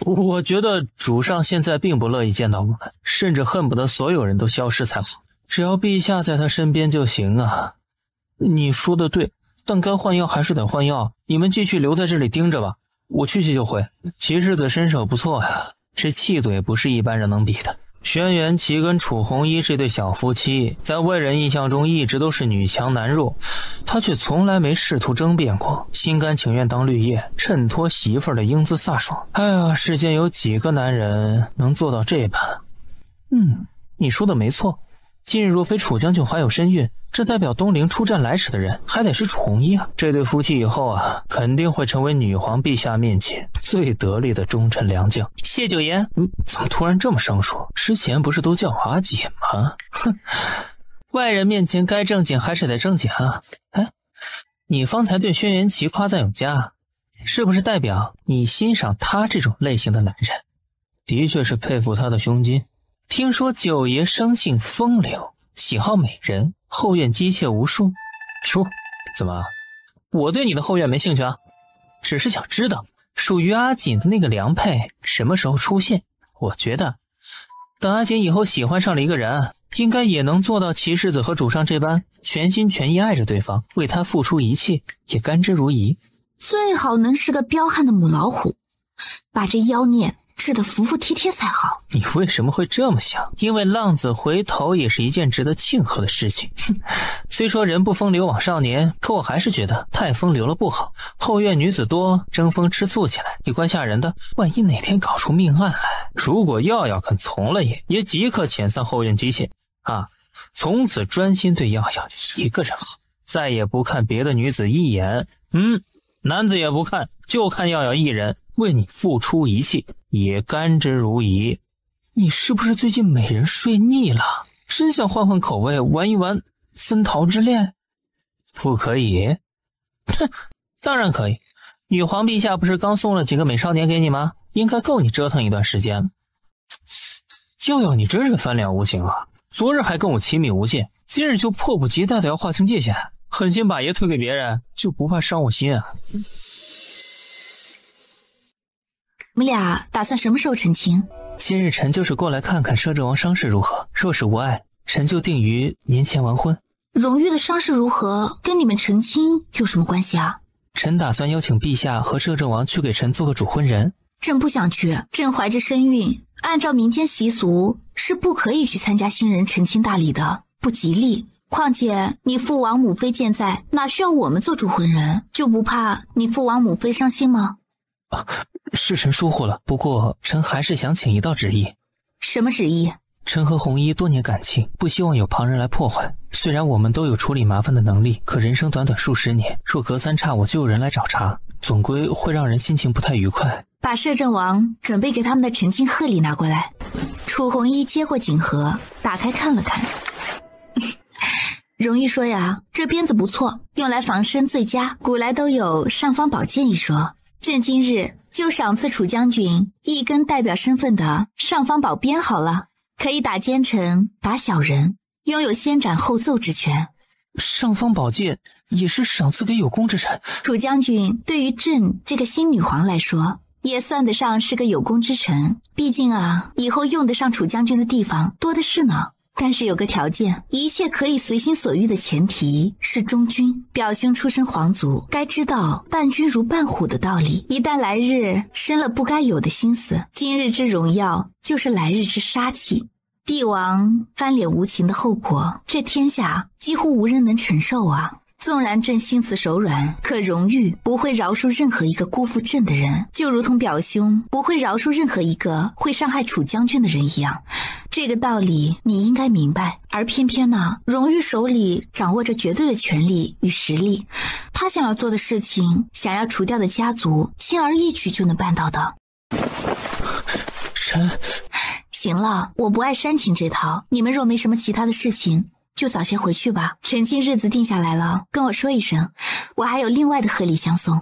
[SPEAKER 8] 我觉得主上现在并不乐意见到我们，甚至恨不得所有人都消失才好。只要陛下在他身边就行啊。你说的对，但该换药还是得换药，你们继续留在这里盯着吧，我去就回。齐世子身手不错呀，这气度也不是一般人能比的。轩辕齐跟楚红衣这对小夫妻，在外人印象中一直都是女强男弱，他却从来没试图争辩过，心甘情愿当绿叶，衬托媳妇儿的英姿飒爽。哎呀，世间有几个男人能做到这般？你说的没错，今日若非楚将军怀有身孕，这代表东陵出战来使的人还得是楚红衣啊。这对夫妻以后啊，肯定会成为女皇陛下面前最得力的忠臣良将。谢九爷，怎么突然这么生疏？之前不是都叫我阿锦吗？哼，外人面前该正经还是得正经啊。哎，你方才对轩辕齐夸赞有加，是不是代表你欣赏他这种类型的男人？的确是佩服他的胸襟。听说九爷生性风流，喜好美人，后院姬妾无数。哟，怎么？我对你的后院没兴趣啊，只是想知道属于阿锦的那个良配什么时候出现。我觉得等阿锦以后喜欢上了一个人，应该也能做到齐世子和主上这般全心全意爱着对方，为他付出一切，也甘之如饴。
[SPEAKER 3] 最好能是个彪悍的母老虎，把这妖孽治得服服帖帖才好。
[SPEAKER 8] 你为什么会这么想？因为浪子回头也是一件值得庆贺的事情。虽说人不风流枉少年，可我还是觉得太风流了不好。后院女子多，争风吃醋起来也怪吓人的。万一哪天搞出命案来，如果耀耀肯从了也即刻遣散后院姬妾啊，从此专心对耀耀一个人好，再也不看别的女子一眼。男子也不看，就看耀耀一人，为你付出一切，也甘之如饴。你是不是最近美人睡腻了？真想换换口味，玩一玩分桃之恋？不可以？哼，当然可以。女皇陛下不是刚送了几个美少年给你吗？应该够你折腾一段时间了。耀耀，你真是翻脸无情啊！昨日还跟我亲密无间，今日就迫不及待的要划清界限，狠心把爷推给别人，就不怕伤我心啊？
[SPEAKER 3] 你们俩打算什么时候成亲？
[SPEAKER 8] 今日臣就是过来看看摄政王伤势如何，若是无碍，臣就定于年前完婚。
[SPEAKER 3] 荣誉的伤势如何，跟你们成亲有什么关系啊？
[SPEAKER 8] 臣打算邀请陛下和摄政王去给臣做个主婚人。
[SPEAKER 3] 朕不想去，朕怀着身孕，按照民间习俗是不可以去参加新人成亲大礼的，不吉利。况且你父王母妃健在，哪需要我们做主婚人？就不怕你父王母妃伤心吗？
[SPEAKER 8] 是臣疏忽了，不过臣还是想请一道旨意。
[SPEAKER 3] 什么旨意？
[SPEAKER 8] 臣和红衣多年感情，不希望有旁人来破坏。虽然我们都有处理麻烦的能力，可人生短短数十年，若隔三差五就有人来找茬，总归会让人心情不太愉快。
[SPEAKER 3] 把摄政王准备给他们的成亲贺礼拿过来。楚红衣接过锦盒，打开看了看。荣誉说呀，这鞭子不错，用来防身最佳，古来都有尚方宝剑一说。朕今日就赏赐楚将军一根代表身份的尚方宝鞭好了，可以打奸臣，打小人，拥有先斩后奏之权。
[SPEAKER 8] 尚方宝剑也是赏赐给有功之臣。
[SPEAKER 3] 楚将军对于朕这个新女皇来说，也算得上是个有功之臣。毕竟啊，以后用得上楚将军的地方多的是呢。但是有个条件，一切可以随心所欲的前提是忠君。表兄出身皇族，该知道伴君如伴虎的道理。一旦来日生了不该有的心思，今日之荣耀就是来日之杀气。帝王翻脸无情的后果，这天下几乎无人能承受啊。纵然朕心慈手软，可荣誉不会饶恕任何一个辜负朕的人，就如同表兄不会饶恕任何一个会伤害楚将军的人一样。这个道理你应该明白。而偏偏呢，荣誉手里掌握着绝对的权力与实力，他想要做的事情，想要除掉的家族，轻而易举就能办到的。
[SPEAKER 8] 臣，
[SPEAKER 3] 行了，我不爱煽情这套，你们若没什么其他的事情，就早些回去吧。成亲日子定下来了，跟我说一声，我还有另外的贺礼相送。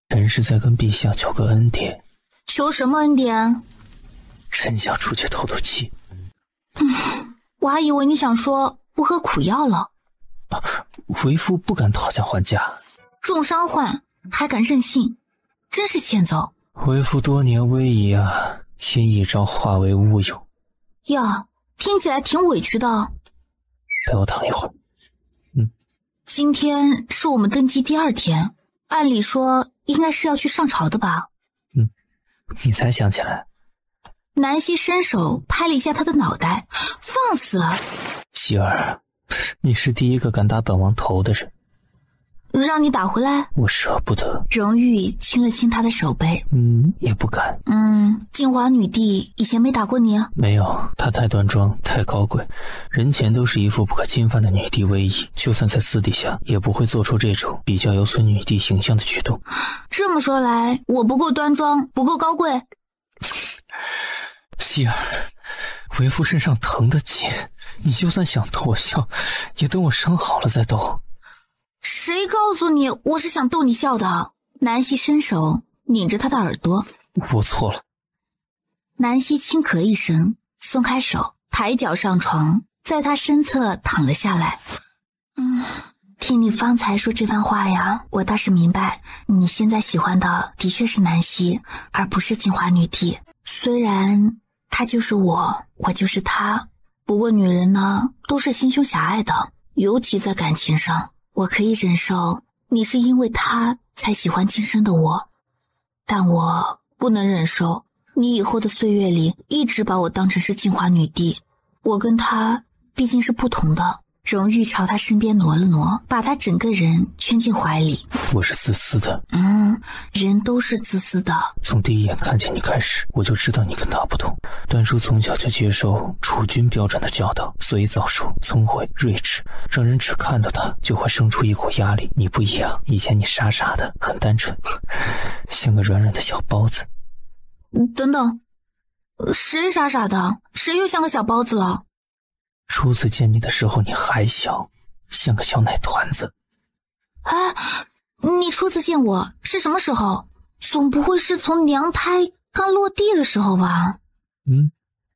[SPEAKER 8] 臣是在跟陛下求个恩典。
[SPEAKER 1] 求什么恩典？
[SPEAKER 8] 臣想出去透透气。
[SPEAKER 1] 我还以为你想说不喝苦药了。
[SPEAKER 8] 为夫不敢讨价还价。
[SPEAKER 1] 重伤患还敢任性，真是欠揍。
[SPEAKER 8] 为夫多年威仪啊，竟一朝化为乌有。
[SPEAKER 1] 呀，听起来挺委屈的。
[SPEAKER 8] 陪我躺一会儿。
[SPEAKER 1] 今天是我们登基第2天，按理说应该是要去上朝的吧？
[SPEAKER 8] 你才想起来。
[SPEAKER 1] 南希伸手拍了一下他的脑袋，放肆！
[SPEAKER 8] 希儿，你是第一个敢打本王头的人。
[SPEAKER 1] 让你打回来？
[SPEAKER 8] 我舍不得。
[SPEAKER 1] 荣玉亲了亲他的手背。
[SPEAKER 8] 也不敢。
[SPEAKER 1] 静华女帝以前没打过你啊？
[SPEAKER 8] 没有，她太端庄，太高贵，人前都是一副不可侵犯的女帝威仪，就算在私底下也不会做出这种比较有损女帝形象的举动。
[SPEAKER 1] 这么说来，我不够端庄，不够高贵。
[SPEAKER 8] 希儿，为夫身上疼得紧，你就算想逗我笑，也等我伤好了再逗。
[SPEAKER 1] 谁告诉你我是想逗你笑的？南希伸手抿着他的耳朵。
[SPEAKER 8] 我错了。
[SPEAKER 1] 南希轻咳一声，松开手，抬脚上床，在他身侧躺了下来。听你方才说这番话呀，我倒是明白，你现在喜欢的的确是南希，而不是静华女帝。虽然她就是我，我就是她，不过女人呢，都是心胸狭隘的，尤其在感情上。我可以忍受你是因为他才喜欢今生的我，但我不能忍受你以后的岁月里一直把我当成是静华女帝。我跟他毕竟是不同的。荣玉朝他身边挪了挪，把他整个人圈进怀里。
[SPEAKER 8] 我是自私的。
[SPEAKER 1] 人都是自私的。
[SPEAKER 8] 从第一眼看见你开始，我就知道你跟他不同。端叔从小就接受储君标准的教导，所以早熟、聪慧、睿智，让人只看到他就会生出一股压力。你不一样，以前你傻傻的，很单纯，像个软软的小包子。
[SPEAKER 1] 等等，谁傻傻的？谁又像个小包子了？
[SPEAKER 8] 初次见你的时候你还小，像个小奶团子。
[SPEAKER 1] 你初次见我是什么时候？总不会是从娘胎刚落地的时候吧？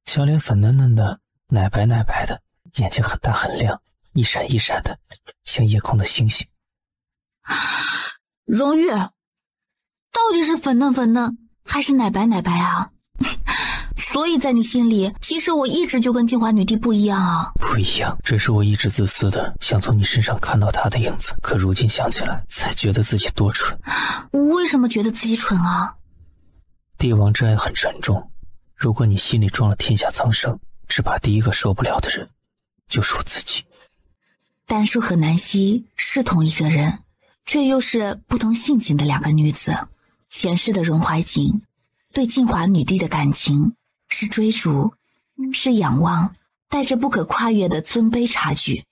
[SPEAKER 8] 小脸粉嫩嫩的，奶白奶白的，眼睛很大很亮，一闪一闪的，像夜空的星星。
[SPEAKER 1] 荣玉，到底是粉嫩粉嫩还是奶白奶白啊？所以在你心里，其实我一直就跟静华女帝不一样啊。
[SPEAKER 8] 不一样，只是我一直自私的想从你身上看到她的影子，可如今想起来才觉得自己多蠢。
[SPEAKER 1] 为什么觉得自己蠢啊？
[SPEAKER 8] 帝王之爱很沉重，如果你心里装了天下苍生，只怕第一个受不了的人就是我自己。
[SPEAKER 1] 丹叔和南希是同一个人，却又是不同性情的2个女子。前世的荣怀瑾对静华女帝的感情是追逐，是仰望，带着不可跨越的尊卑差距。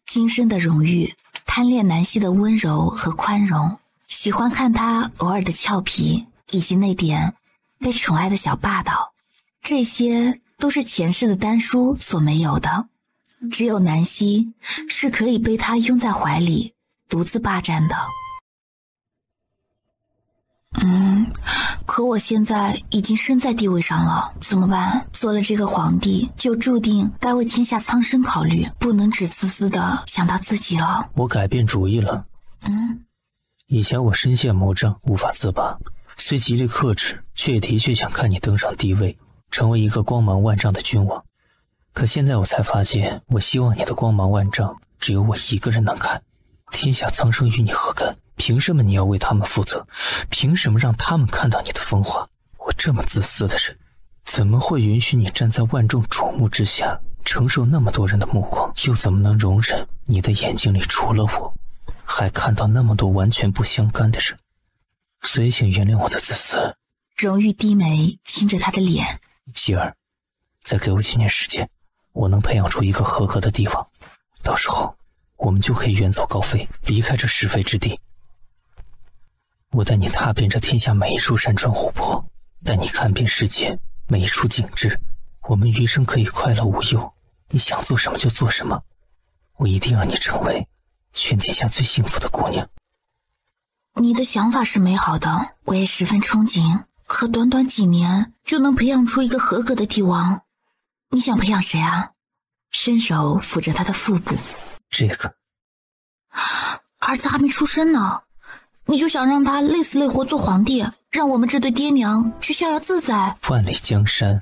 [SPEAKER 1] 今生的荣誉贪恋南希的温柔和宽容，喜欢看她偶尔的俏皮，以及那点被宠爱的小霸道，这些都是前世的丹叔所没有的。只有南希是可以被他拥在怀里独自霸占的。可我现在已经身在地位上了，怎么办？做了这个皇帝，就注定该为天下苍生考虑，不能只自私的想到自己了。
[SPEAKER 8] 我改变主意了。以前我深陷魔障，无法自拔，虽极力克制，却也的确想看你登上帝位，成为一个光芒万丈的君王。可现在我才发现，我希望你的光芒万丈，只有我一个人能看。天下苍生与你何干？凭什么你要为他们负责？凭什么让他们看到你的风华？我这么自私的人，怎么会允许你站在万众瞩目之下，承受那么多人的目光？又怎么能容忍你的眼睛里除了我，还看到那么多完全不相干的人？所以请原谅我的自私。
[SPEAKER 1] 荣玉低眉亲着他的脸。
[SPEAKER 8] 希儿，再给我几年时间，我能培养出一个合格的帝王，到时候我们就可以远走高飞，离开这是非之地。我带你踏遍这天下每一处山川湖泊，带你看遍世间每一处景致，我们余生可以快乐无忧，你想做什么就做什么，我一定让你成为全天下最幸福的姑娘。
[SPEAKER 3] 你的想法是美好的，我也十分憧憬。可短短几年就能培养出一个合格的帝王，你想培养谁啊？伸手抚着他的腹部。
[SPEAKER 8] 这个
[SPEAKER 3] 儿子还没出生呢，你就想让他累死累活做皇帝，让我们这对爹娘去逍遥自在？
[SPEAKER 8] 万里江山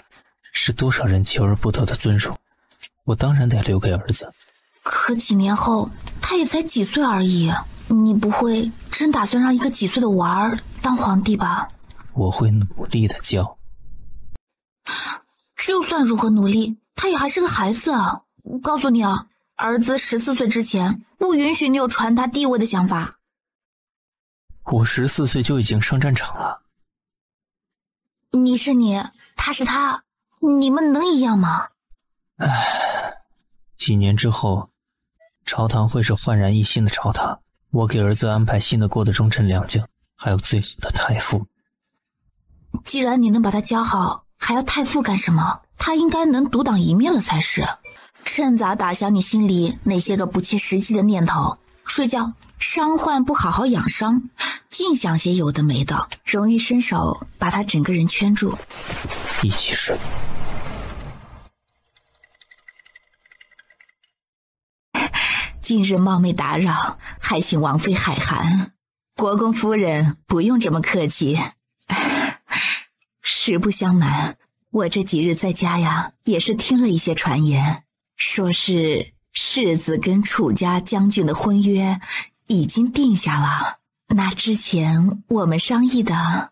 [SPEAKER 8] 是多少人求而不得的尊荣，我当然得留给儿子。
[SPEAKER 3] 可几年后他也才几岁而已，你不会真打算让一个几岁的娃儿当皇帝吧？
[SPEAKER 8] 我会努力的教。
[SPEAKER 3] 就算如何努力，他也还是个孩子啊！我告诉你啊，儿子14岁之前不允许你有传他地位的想法。
[SPEAKER 8] 我14岁就已经上战场了。
[SPEAKER 3] 你是你，他是他，你们能一样吗？
[SPEAKER 8] 唉，几年之后，朝堂会是焕然一新的朝堂。我给儿子安排信得过的忠臣良将，还有最好的太傅。
[SPEAKER 3] 既然你能把他教好，还要太傅干什么？他应该能独当一面了才是。趁早打消你心里那些个不切实际的念头，睡觉。伤患不好好养伤，净想些有的没的。荣誉伸手把他整个人圈住，
[SPEAKER 8] 一起睡。
[SPEAKER 3] 今日冒昧打扰，还请王妃海涵。国公夫人不用这么客气。实不相瞒，我这几日在家呀，也是听了一些传言，说是世子跟楚家将军的婚约已经定下了。那之前我们商议的，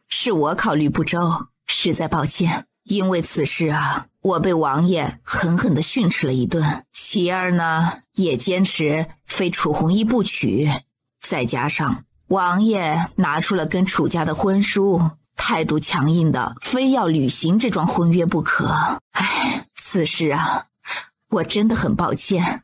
[SPEAKER 3] 是我考虑不周，实在抱歉。因为此事啊，我被王爷狠狠地训斥了一顿。其二呢，也坚持非楚弘毅不娶，再加上王爷拿出了跟楚家的婚书，态度强硬的，非要履行这桩婚约不可。唉，此事啊，我真的很抱歉。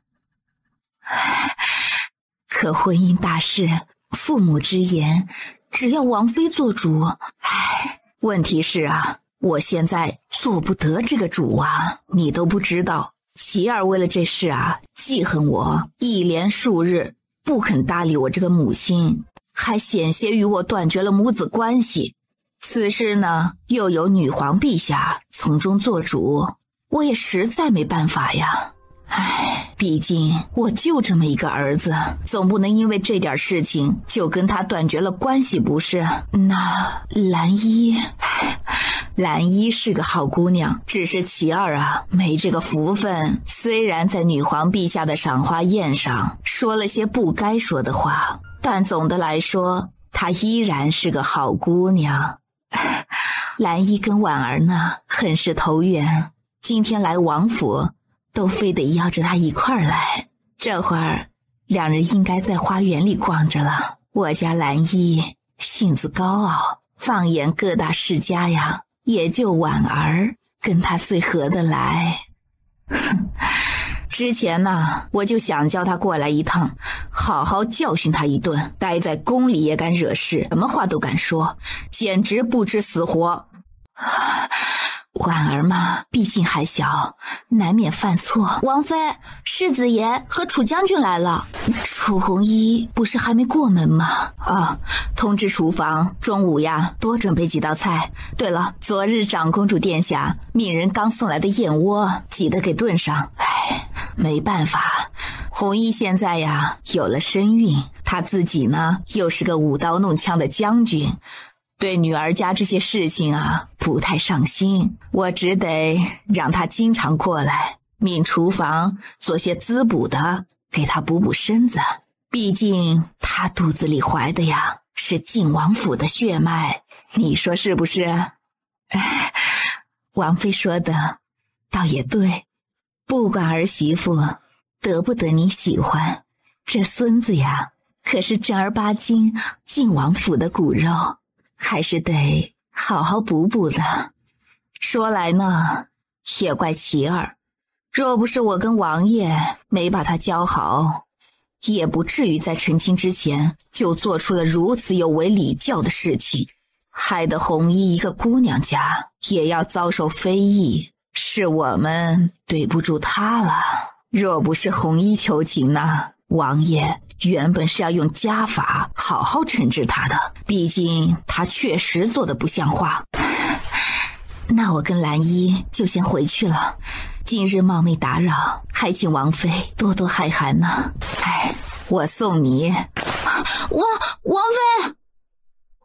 [SPEAKER 3] 可婚姻大事，父母之言，只要王妃做主。唉，问题是啊，我现在做不得这个主啊，你都不知道。齐儿为了这事啊，记恨我，一连数日不肯搭理我这个母亲，还险些与我断绝了母子关系。此事呢，又有女皇陛下从中做主，我也实在没办法呀。唉，毕竟我就这么一个儿子，总不能因为这点事情就跟他断绝了关系不是？那兰依是个好姑娘，只是齐儿啊没这个福分。虽然在女皇陛下的赏花宴上说了些不该说的话，但总的来说她依然是个好姑娘。兰依跟婉儿呢很是投缘，今天来王府都非得邀着她一块儿来。这会儿两人应该在花园里逛着了。我家兰依性子高傲，放眼各大世家呀，也就婉儿跟她最合得来。之前呢，我就想叫她过来一趟，好好教训她一顿。待在宫里也敢惹事，什么话都敢说，简直不知死活。婉儿嘛，毕竟还小，难免犯错。王妃，世子爷和楚将军来了。楚弘毅不是还没过门吗？通知厨房，中午呀多准备几道菜。对了，昨日长公主殿下命人刚送来的燕窝，记得给炖上。唉，没办法，弘毅现在呀有了身孕，他自己呢又是个舞刀弄枪的将军，对女儿家这些事情啊不太上心，我只得让他经常过来，命厨房做些滋补的，给他补补身子。毕竟他肚子里怀的呀是晋王府的血脉，你说是不是？王妃说的倒也对，不管儿媳妇得不得你喜欢，这孙子呀可是正儿八经晋王府的骨肉，还是得好好补补的。说来呢，也怪齐儿，若不是我跟王爷没把他教好，也不至于在成亲之前就做出了如此有违礼教的事情，害得弘毅一个姑娘家也要遭受非议，是我们对不住他了。若不是弘毅求情呢，王爷原本是要用家法好好惩治他的，毕竟他确实做得不像话。那我跟兰姨就先回去了，今日冒昧打扰，还请王妃多多海涵呢。我送你。
[SPEAKER 1] 王妃，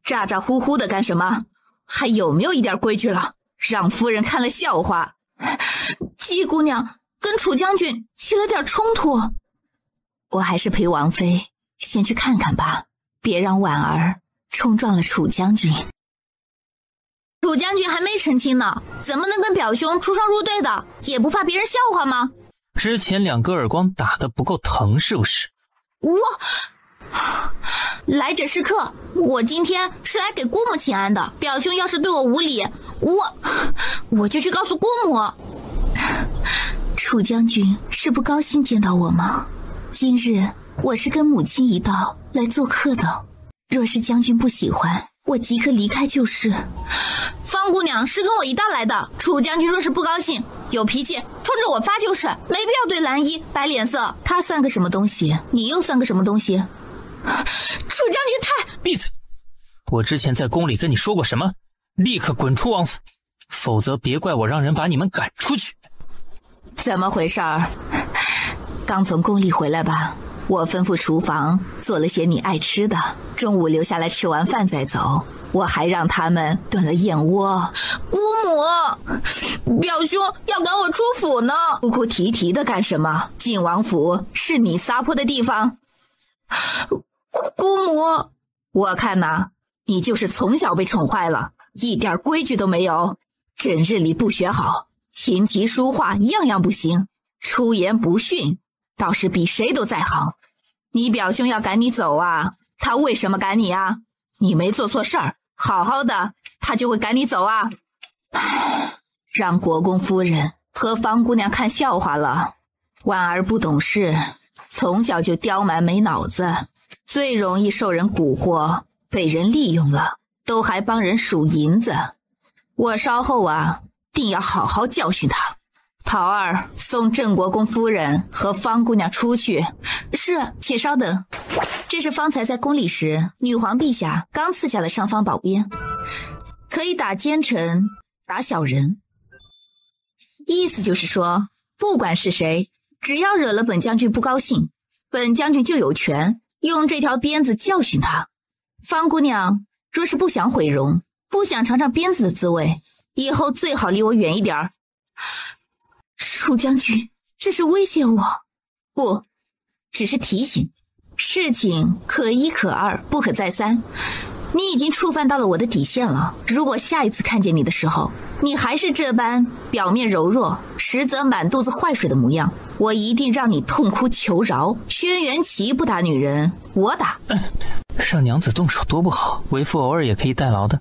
[SPEAKER 3] 咋咋呼呼的干什么？还有没有一点规矩了？让夫人看了笑话。
[SPEAKER 1] 季姑娘跟楚将军起了点冲突，
[SPEAKER 3] 我还是陪王妃先去看看吧，别让婉儿冲撞了楚将军。
[SPEAKER 1] 楚将军还没成亲呢，怎么能跟表兄出双入对的？也不怕别人笑话吗？
[SPEAKER 2] 之前2个耳光打得不够疼是不是？
[SPEAKER 1] 来者是客，我今天是来给姑母请安的。表兄要是对我无礼，我就去告诉姑母。
[SPEAKER 3] 楚将军是不高兴见到我吗？今日我是跟母亲一道来做客的，若是将军不喜欢，我即刻离开就是。
[SPEAKER 1] 方姑娘是跟我一道来的，楚将军若是不高兴，有脾气冲着我发就是，没必要对兰姨摆脸色。
[SPEAKER 3] 他算个什么东西？你又算个什么东西？
[SPEAKER 1] 楚将军太……
[SPEAKER 2] 闭嘴！我之前在宫里跟你说过什么？立刻滚出王府，否则别怪我让人把你们赶出去。
[SPEAKER 3] 怎么回事儿？刚从宫里回来吧？我吩咐厨房做了些你爱吃的，中午留下来吃完饭再走。我还让他们炖了燕窝。
[SPEAKER 1] 姑母，表兄要赶我出府呢。
[SPEAKER 3] 哭哭啼啼的干什么？晋王府是你撒泼的地方。
[SPEAKER 1] 姑母，
[SPEAKER 3] 我看呐，你就是从小被宠坏了，一点规矩都没有，整日里不学好，琴棋书画样样不行，出言不逊，倒是比谁都在行。你表兄要赶你走啊，他为什么赶你啊？你没做错事儿，好好的他就会赶你走啊。让国公夫人和方姑娘看笑话了。婉儿不懂事，从小就刁蛮没脑子，最容易受人蛊惑，被人利用了，都还帮人数银子。我稍后啊，定要好好教训他。桃儿，送郑国公夫人和方姑娘出去。
[SPEAKER 1] 是，
[SPEAKER 3] 且稍等。这是方才在宫里时，女皇陛下刚赐下的尚方宝鞭，可以打奸臣，打小人。意思就是说，不管是谁，只要惹了本将军不高兴，本将军就有权用这条鞭子教训他。方姑娘若是不想毁容，不想尝尝鞭子的滋味，以后最好离我远一点儿。
[SPEAKER 1] 楚将军，这是威胁我？
[SPEAKER 3] 不，只是提醒。事情可一可二，不可再三。你已经触犯到了我的底线了，如果下一次看见你的时候，你还是这般表面柔弱，实则满肚子坏水的模样，我一定让你痛哭求饶。轩辕岐不打女人，我打。
[SPEAKER 2] 让娘子动手多不好，为父偶尔也可以代劳的。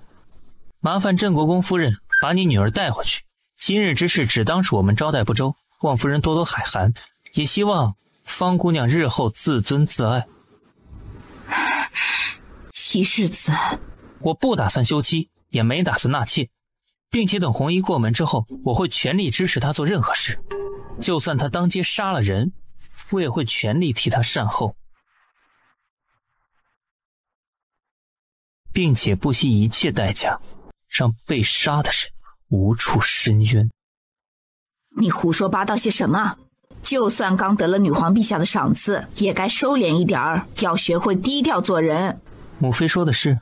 [SPEAKER 2] 麻烦郑国公夫人把你女儿带回去，今日之事只当是我们招待不周，望夫人多多海涵，也希望方姑娘日后自尊自爱。
[SPEAKER 3] 齐世子，
[SPEAKER 2] 我不打算休妻，也没打算纳妾，并且等红衣过门之后，我会全力支持她做任何事，就算她当街杀了人，我也会全力替她善后，并且不惜一切代价让被杀的人无处申冤。
[SPEAKER 3] 你胡说八道些什么？就算刚得了女皇陛下的赏赐，也该收敛一点儿，要学会低调做人。
[SPEAKER 2] 母妃说的是，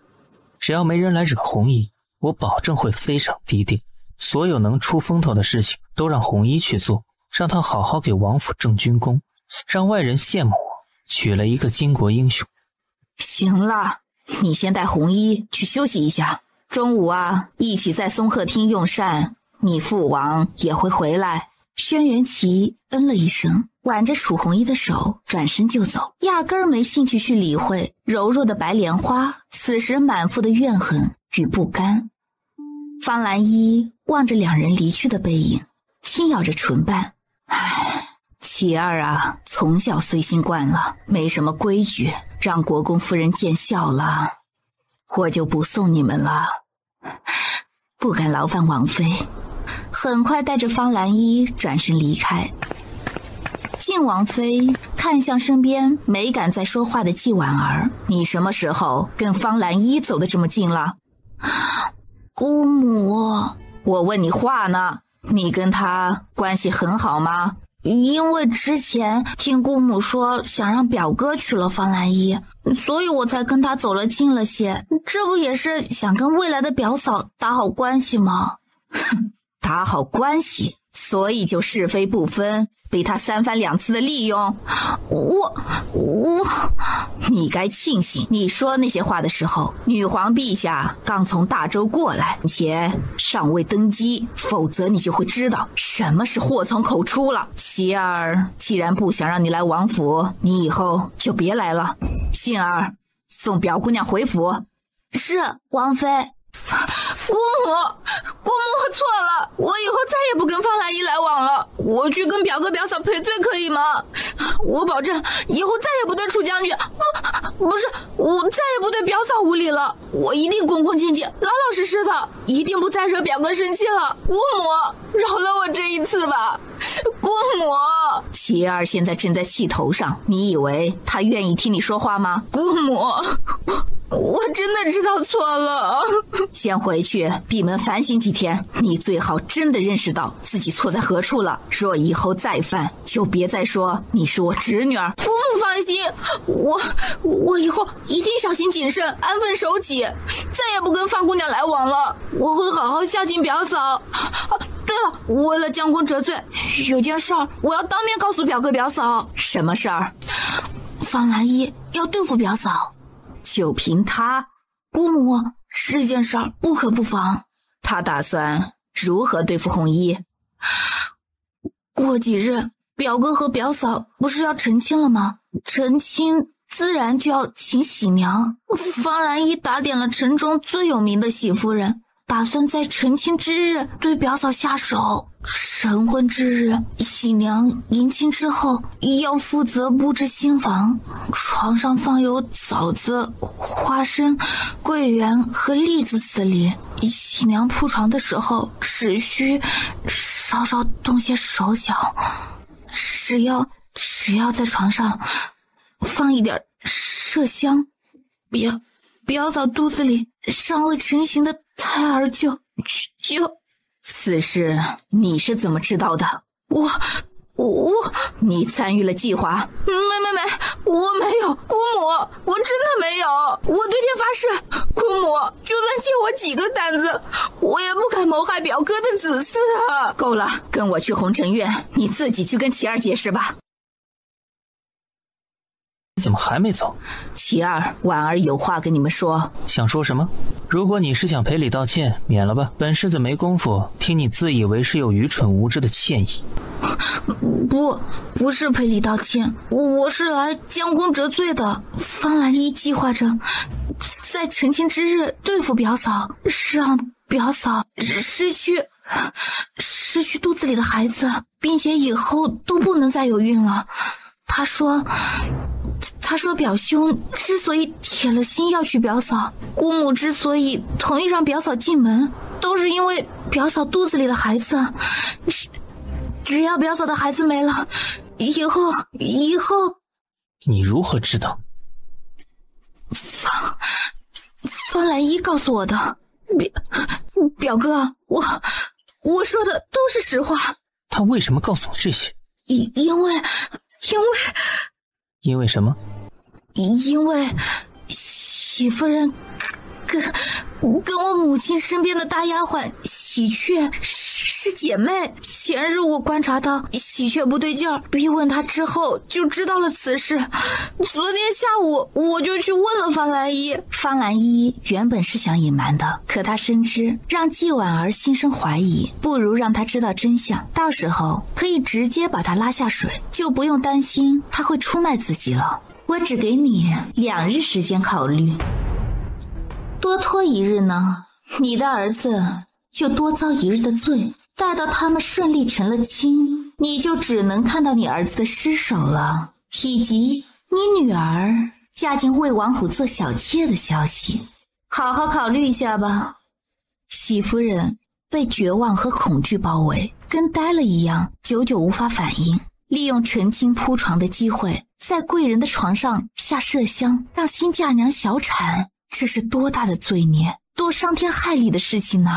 [SPEAKER 2] 只要没人来惹红衣，我保证会非常低调，所有能出风头的事情都让红衣去做，让他好好给王府正军功，让外人羡慕我娶了一个巾帼英雄。
[SPEAKER 3] 行了，你先带红衣去休息一下，中午啊一起在松鹤厅用膳，你父王也会回来。轩辕岐嗯了一声，挽着楚红衣的手转身就走，压根儿没兴趣去理会柔弱的白莲花此时满腹的怨恨与不甘。方兰依望着两人离去的背影，轻咬着唇瓣，唉，岐儿啊，从小随心惯了，没什么规矩，让国公夫人见笑了，我就不送你们了，不敢劳烦王妃。很快带着方兰依转身离开。进听王妃看向身边没敢再说话的季婉儿，你什么时候跟方兰依走得这么近了？
[SPEAKER 1] 姑母，
[SPEAKER 3] 我问你话呢，你跟她关系很好吗？
[SPEAKER 1] 因为之前听姑母说想让表哥娶了方兰依，所以我才跟他走了近了些，这不也是想跟未来的表嫂打好关系吗？
[SPEAKER 3] 打好关系，所以就是非不分，被他3番2次的利用。你该庆幸你说那些话的时候，女皇陛下刚从大周过来，且尚未登基，否则你就会知道什么是祸从口出了。琪儿既然不想让你来王府，你以后就别来了。杏儿，送表姑娘回府。
[SPEAKER 1] 是，王妃。
[SPEAKER 3] 姑母，我错了，我以后再也不跟方兰依来往了，我去跟表哥表嫂赔罪可以吗？我保证以后再也不对楚将军，不是，我再也不对表嫂无礼了，我一定恭恭敬敬老老实实的，一定不再惹表哥生气了。姑母，饶了我这一次吧。姑母，琪儿现在正在气头上，你以为她愿意听你说话吗？姑母，我真的知道错了，先回去闭门反省几天，你最好真的认识到自己错在何处了，若以后再犯，就别再说你是我侄女儿。姑母放心，我以后一定小心谨慎，安分守己，再也不跟方姑娘来往了，我会好好孝敬表嫂。对了，为了将功折罪，有件事儿我要当面告诉表哥表嫂。什么事儿？
[SPEAKER 1] 方兰依要对付表嫂，
[SPEAKER 3] 就凭他？
[SPEAKER 1] 姑母，这件事儿不可不防。
[SPEAKER 3] 他打算如何对付红衣？
[SPEAKER 1] 过几日表哥和表嫂不是要成亲了吗？成亲自然就要请喜娘。方兰依打点了城中最有名的喜夫人，打算在成亲之日对表嫂下手。成婚之日，喜娘迎亲之后要负责布置新房，床上放有枣子、花生、桂圆和栗子4粒。喜娘铺床的时候只需稍稍动些手脚，只要在床上放一点麝香，表嫂肚子里尚未成型的胎儿就
[SPEAKER 3] 此事你是怎么知道的？你参与了计划？
[SPEAKER 1] 没，我没有，姑母，我真的没有，我对天发誓，姑母，就算借我几个胆子，我也不敢谋害表哥的子嗣啊！
[SPEAKER 3] 够了，跟我去红尘院，你自己去跟琪儿解释吧。
[SPEAKER 2] 你怎么还没走？
[SPEAKER 3] 琪儿，婉儿有话跟你们说。
[SPEAKER 2] 想说什么？如果你是想赔礼道歉，免了吧，本世子没工夫听你自以为是又愚蠢无知的歉意。
[SPEAKER 1] 不是赔礼道歉，我是来将功折罪的。方兰依计划着在成亲之日对付表嫂，让表嫂失去肚子里的孩子，并且以后都不能再有孕了。他说表兄之所以铁了心要娶表嫂，姑母之所以同意让表嫂进门，都是因为表嫂肚子里的孩子。只要表嫂的孩子没了，以后
[SPEAKER 2] 你如何知道？
[SPEAKER 1] 方兰依告诉我的。表哥，我说的都是实话。
[SPEAKER 2] 他为什么告诉你这些？因为什么？
[SPEAKER 1] 因为喜夫人跟我母亲身边的大丫鬟喜鹊是姐妹。前日我观察到喜鹊不对劲儿，逼问她之后就知道了此事。昨天下午我就去问了方兰依。
[SPEAKER 3] 方兰依原本是想隐瞒的，可她深知让季婉儿心生怀疑，不如让她知道真相，到时候可以直接把她拉下水，就不用担心她会出卖自己了。我只给你2日时间考虑，多拖1日呢，你的儿子就多遭1日的罪，待到他们顺利成了亲，你就只能看到你儿子的尸首了，以及你女儿嫁进魏王府做小妾的消息。好好考虑一下吧。喜夫人被绝望和恐惧包围，跟呆了一样，久久无法反应。利用成亲铺床的机会，在贵人的床上下麝香，让新嫁娘小产，这是多大的罪孽，多伤天害理的事情呢！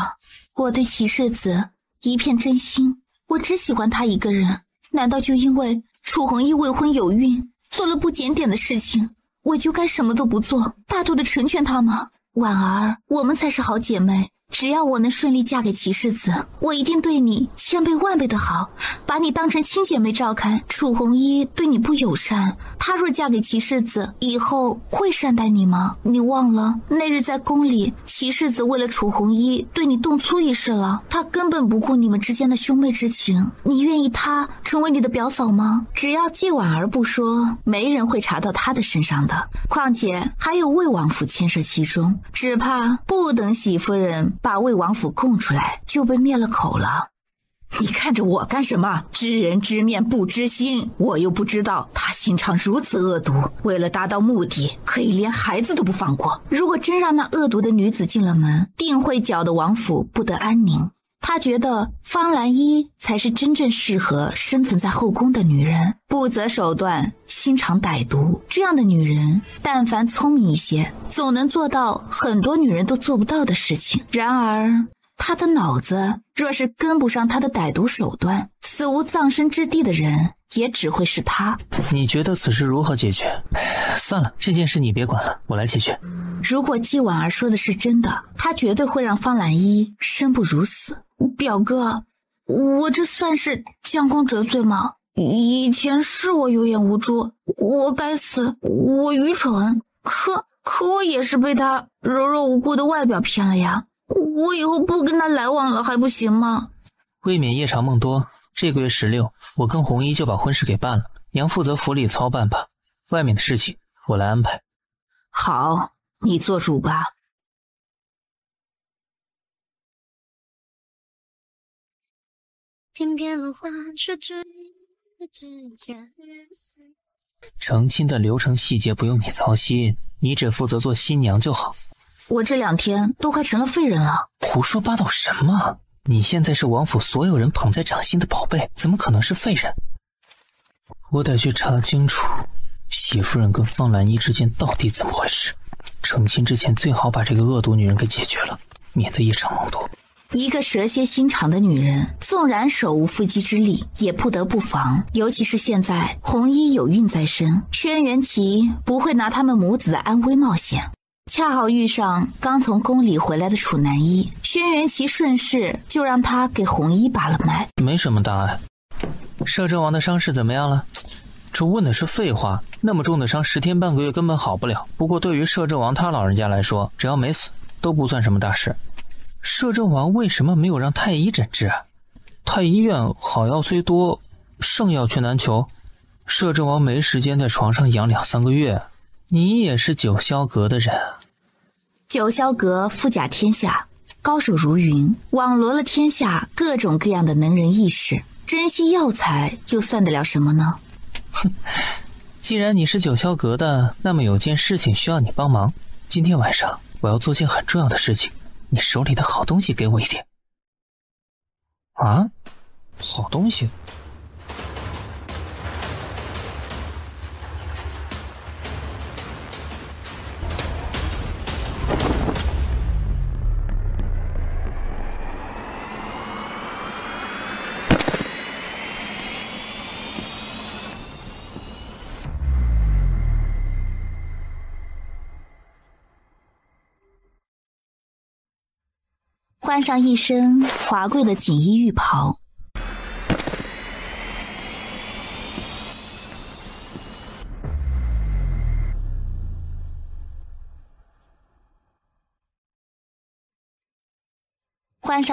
[SPEAKER 3] 我对齐世子一片真心，我只喜欢他一个人，难道就因为楚红衣未婚有孕，做了不检点的事情，我就该什么都不做，大度的成全他吗？婉儿，我们才是好姐妹，只要我能顺利嫁给齐世子，我一定对你千倍万倍的好，把你当成亲姐妹照看。楚红衣对你不友善，她若嫁给齐世子，以后会善待你吗？你忘了那日在宫里，齐世子为了楚红衣对你动粗一事了，他根本不顾你们之间的兄妹之情，你愿意他成为你的表嫂吗？只要季婉儿不说，没人会查到他的身上的，况且还有魏王府牵涉其中，只怕不等喜夫人把魏王府供出来，就被灭了口了。你看着我干什么？知人知面不知心，我又不知道他心肠如此恶毒，为了达到目的，可以连孩子都不放过。如果真让那恶毒的女子进了门，定会搅得王府不得安宁。他觉得方兰依才是真正适合生存在后宫的女人，不择手段，心肠歹毒。这样的女人，但凡聪明一些，总能做到很多女人都做不到的事情。然而他的脑子若是跟不上他的歹毒手段，死无葬身之地的人也只会是他。
[SPEAKER 2] 你觉得此事如何解决？算了，这件事你别管了，我来解决。
[SPEAKER 3] 如果季婉儿说的是真的，他绝对会让方兰依生不如死。表哥，我这算是将功折罪吗？以前是我有眼无珠，我该死，我愚蠢，可我也是被他柔柔无辜的外表骗了呀。我以后不跟他来往了还不行吗？
[SPEAKER 2] 未免夜长梦多，这个月16，我跟红衣就把婚事给办了，娘负责府里操办吧，外面的事情我来安排。
[SPEAKER 3] 好，你做主吧。
[SPEAKER 6] 翩翩落花却追指尖。
[SPEAKER 2] 成亲的流程细节不用你操心，你只负责做新娘就好。
[SPEAKER 3] 我这2天都快成了废人了。
[SPEAKER 2] 胡说八道什么？你现在是王府所有人捧在掌心的宝贝，怎么可能是废人？我得去查清楚喜夫人跟方兰依之间到底怎么回事。成亲之前最好把这个恶毒女人给解决了，免得夜长梦多。
[SPEAKER 3] 一个蛇蝎心肠的女人，纵然手无缚鸡之力，也不得不防。尤其是现在红衣有孕在身，轩辕琪不会拿他们母子的安危冒险。恰好遇上刚从宫里回来的楚南一，轩辕琪顺势就让他给红衣把了脉。
[SPEAKER 2] 没什么大碍。摄政王的伤势怎么样了？这问的是废话，那么重的伤10天半个月根本好不了。不过对于摄政王他老人家来说，只要没死都不算什么大事。摄政王为什么没有让太医诊治啊？太医院好药虽多，圣药却难求，摄政王没时间在床上养2-3个月。你也是九霄阁的人啊。
[SPEAKER 3] 九霄阁富甲天下，高手如云，网罗了天下各种各样的能人异士，珍惜药材又算得了什么呢？
[SPEAKER 2] 哼，既然你是九霄阁的，那么有件事情需要你帮忙。今天晚上我要做件很重要的事情，你手里的好东西给我一点。啊？好东西？
[SPEAKER 3] 换上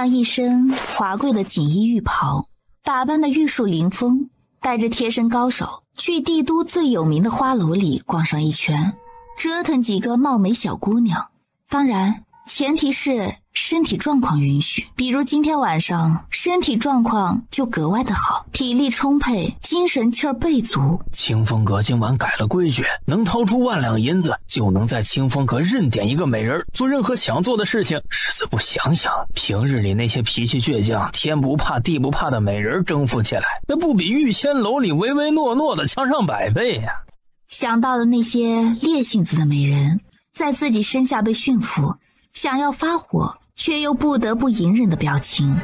[SPEAKER 3] 一身华贵的锦衣玉袍，打扮的玉树临风，带着贴身高手去帝都最有名的花楼里逛上一圈，折腾几个貌美小姑娘。当然前提是身体状况允许。比如今天晚上身体状况就格外的好，体力充沛，精神气儿倍足。
[SPEAKER 9] 清风阁今晚改了规矩，能掏出1万两银子，就能在清风阁认点一个美人，做任何想做的事情。世子不想想，平日里那些脾气倔强、天不怕地不怕的美人征服起来，那不比御仙楼里唯唯诺诺的强上100倍呀！
[SPEAKER 3] 想到了那些烈性子的美人，在自己身下被驯服，想要发火却又不得不隐忍的表情，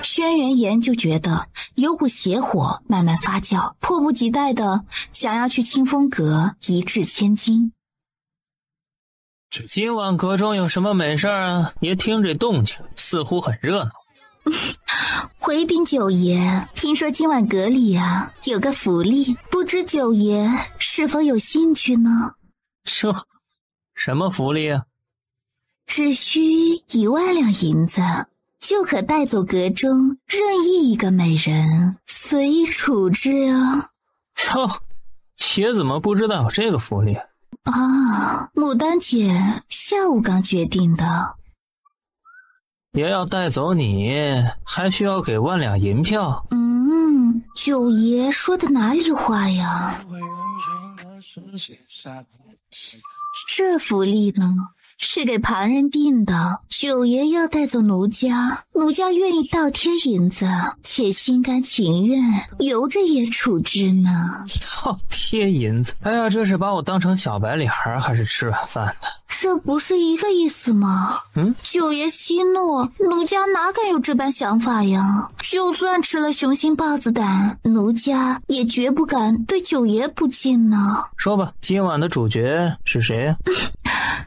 [SPEAKER 3] 轩辕炎就觉得有股邪火慢慢发酵，迫不及待的想要去清风阁一掷千金。
[SPEAKER 2] 今晚阁中有什么美事啊？也听这动静，似乎很热闹。
[SPEAKER 3] 回禀九爷，听说今晚阁里啊有个福利，不知九爷是否有兴趣呢？
[SPEAKER 2] 这什么福利啊？
[SPEAKER 3] 只需1万两银子，就可带走阁中任意一个美人，随意处置啊！
[SPEAKER 2] 哟，爷怎么不知道有这个福利
[SPEAKER 3] 啊？牡丹姐下午刚决定的。
[SPEAKER 2] 爷要带走你，还需要给1万两银票？
[SPEAKER 3] 九爷说的哪里话呀？这福利呢，是给旁人定的。九爷要带走奴家，奴家愿意倒贴银子，且心甘情愿由着爷处置呢。
[SPEAKER 2] 倒贴银子？哎呀，这是把我当成小白脸还是吃软饭的？
[SPEAKER 3] 这不是一个意思吗？九爷息怒，奴家哪敢有这般想法呀？就算吃了雄心豹子胆，奴家也绝不敢对九爷不敬呢。
[SPEAKER 2] 说吧，今晚的主角是谁呀？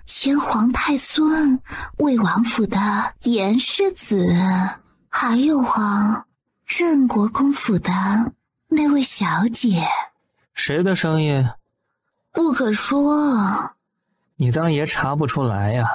[SPEAKER 3] 前皇太孙，魏王府的严世子，还有镇国公府的那位小姐。
[SPEAKER 2] 谁的声音？
[SPEAKER 3] 不可说。
[SPEAKER 2] 你当爷查不出来呀？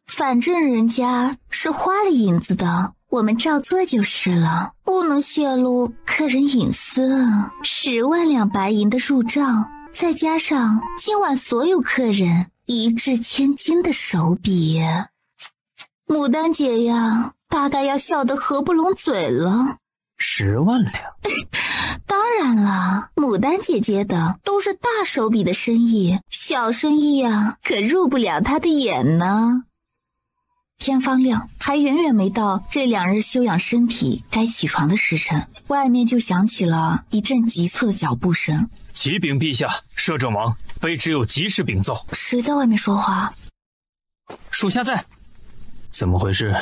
[SPEAKER 3] 反正人家是花了银子的，我们照做就是了，不能泄露客人隐私。10万两白银的入账，再加上今晚所有客人一掷千金的手笔，牡丹姐呀，大概要笑得合不拢嘴了。
[SPEAKER 2] 10万两？
[SPEAKER 3] 当然了，牡丹姐姐的都是大手笔的生意，小生意呀，可入不了她的眼呢。天方亮，还远远没到这2日休养身体该起床的时辰，外面就响起了一阵急促的脚步声。
[SPEAKER 9] 启禀陛下，摄政王，卑职有急事禀奏。
[SPEAKER 3] 谁在外面说话？
[SPEAKER 2] 属下在。
[SPEAKER 9] 怎么回事？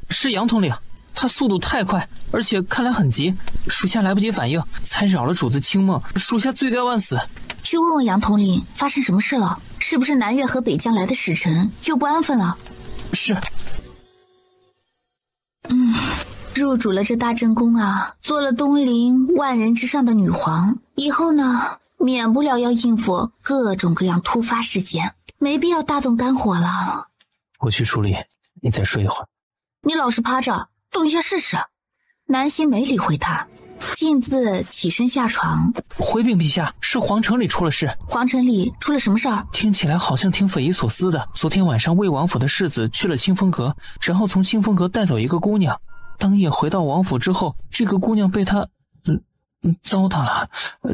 [SPEAKER 2] 是杨统领，他速度太快，而且看来很急，属下来不及反应，才扰了主子清梦，属下罪该万死。
[SPEAKER 3] 去问问杨统领发生什么事了，是不是南越和北疆来的使臣就不安分了？
[SPEAKER 2] 是。
[SPEAKER 3] 入主了这大正宫啊，做了东陵万人之上的女皇，以后呢，免不了要应付各种各样突发事件，没必要大动肝火了。
[SPEAKER 2] 我去处理，你再睡一会儿。
[SPEAKER 3] 你老是趴着，动一下试试。南希没理会他，径自起身下床。
[SPEAKER 2] 回禀陛下，是皇城里出了事。
[SPEAKER 3] 皇城里出了什么事儿？
[SPEAKER 2] 听起来好像挺匪夷所思的。昨天晚上魏王府的世子去了清风阁，然后从清风阁带走一个姑娘。当夜回到王府之后，这个姑娘被他糟蹋了，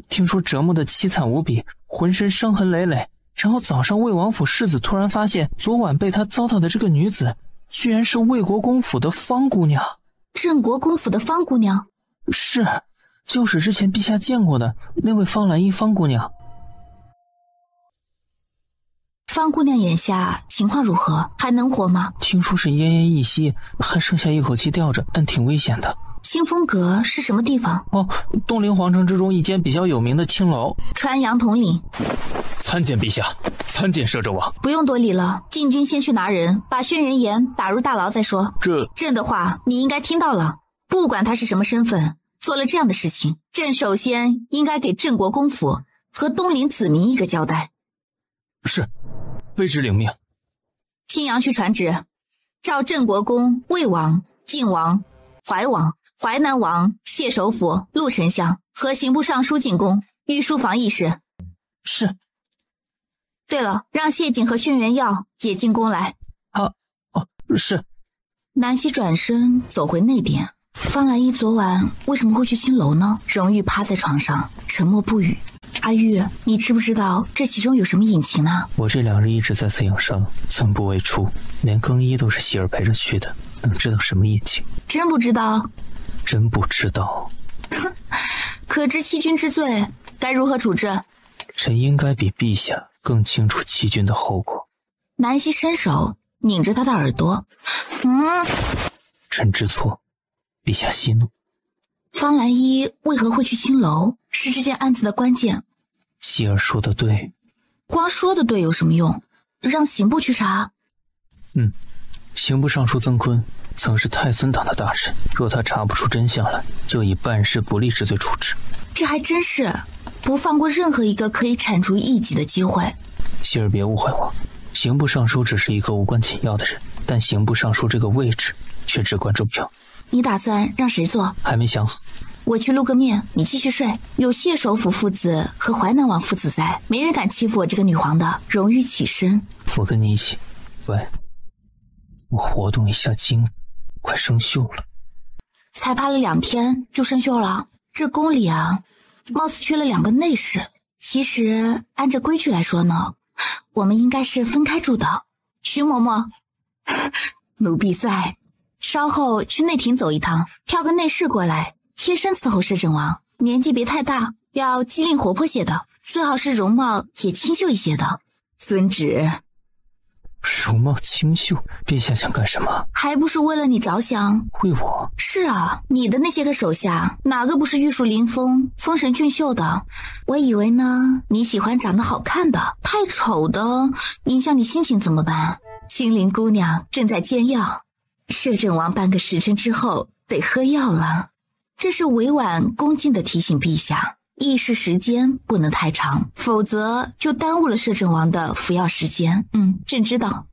[SPEAKER 2] 听说折磨的凄惨无比，浑身伤痕累累。然后早上魏王府世子突然发现，昨晚被他糟蹋的这个女子居然是魏国公府的方姑娘。
[SPEAKER 3] 镇国公府的方姑娘？
[SPEAKER 2] 是，就是之前陛下见过的那位方兰依方姑娘。
[SPEAKER 3] 方姑娘眼下情况如何？还能活吗？
[SPEAKER 2] 听说是奄奄一息，还剩下一口气吊着，但挺危险的。
[SPEAKER 3] 清风阁是什么地方？
[SPEAKER 2] 东陵皇城之中一间比较有名的青楼。
[SPEAKER 3] 传杨统领。
[SPEAKER 9] 参见陛下，参见摄政王。
[SPEAKER 3] 不用多礼了，禁军先去拿人，把轩辕炎打入大牢再说。朕的话你应该听到了，不管他是什么身份，做了这样的事情，朕首先应该给镇国公府和东陵子民一个交代。
[SPEAKER 9] 是，卑职领命。
[SPEAKER 3] 青阳去传旨，召镇国公魏王、晋王、怀王、淮南王、谢首府、陆丞相和刑部尚书进宫，御书房议事。
[SPEAKER 2] 是。
[SPEAKER 3] 对了，让谢景和轩辕耀也进宫来。
[SPEAKER 2] 是。
[SPEAKER 3] 南希转身走回内殿。方兰依昨晚为什么会去青楼呢？荣玉趴在床上沉默不语。阿玉，你知不知道这其中有什么隐情呢？
[SPEAKER 8] 我这2日一直在此养伤，寸步未出，连更衣都是希儿陪着去的，能知道什么隐情？
[SPEAKER 3] 真不知道。
[SPEAKER 8] 真不知道。
[SPEAKER 3] 可知欺君之罪，该如何处置？
[SPEAKER 8] 臣应该比陛下更清楚欺君的后果。
[SPEAKER 3] 南希伸手拧着他的耳朵。
[SPEAKER 8] 臣知错，陛下息怒。
[SPEAKER 3] 方兰依为何会去青楼，是这件案子的关键。
[SPEAKER 8] 希儿说的对。
[SPEAKER 3] 光说的对有什么用？让刑部去查。
[SPEAKER 8] 刑部尚书曾坤曾是太孙党的大臣，若他查不出真相来，就以办事不力之罪处置。
[SPEAKER 3] 这还真是不放过任何一个可以铲除异己的机会。
[SPEAKER 8] 希儿别误会我，刑部尚书只是一个无关紧要的人，但刑部尚书这个位置却至关重要。
[SPEAKER 3] 你打算让谁做？
[SPEAKER 8] 还没想好。
[SPEAKER 3] 我去露个面，你继续睡。有谢首府父子和淮南王父子在，没人敢欺负我这个女皇的。荣玉起身，
[SPEAKER 8] 我跟你一起。喂，我活动一下筋，快生锈了。
[SPEAKER 3] 才趴了2天就生锈了？这宫里啊，貌似缺了2个内侍。其实按照规矩来说呢，我们应该是分开住的。徐嬷嬷，奴婢在。稍后去内廷走一趟，挑个内侍过来，贴身伺候摄政王。年纪别太大，要机灵活泼些的，最好是容貌也清秀一些的。遵旨。
[SPEAKER 8] 容貌清秀，陛下想干什么？
[SPEAKER 3] 还不是为了你着想。
[SPEAKER 8] 为我？
[SPEAKER 3] 是啊，你的那些个手下，哪个不是玉树临风、风神俊秀的？我以为呢，你喜欢长得好看的，太丑的影响你心情怎么办？青灵姑娘正在煎药，摄政王半个时辰之后得喝药了。这是委婉恭敬地提醒陛下，议事时间不能太长，否则就耽误了摄政王的服药时间。朕知道。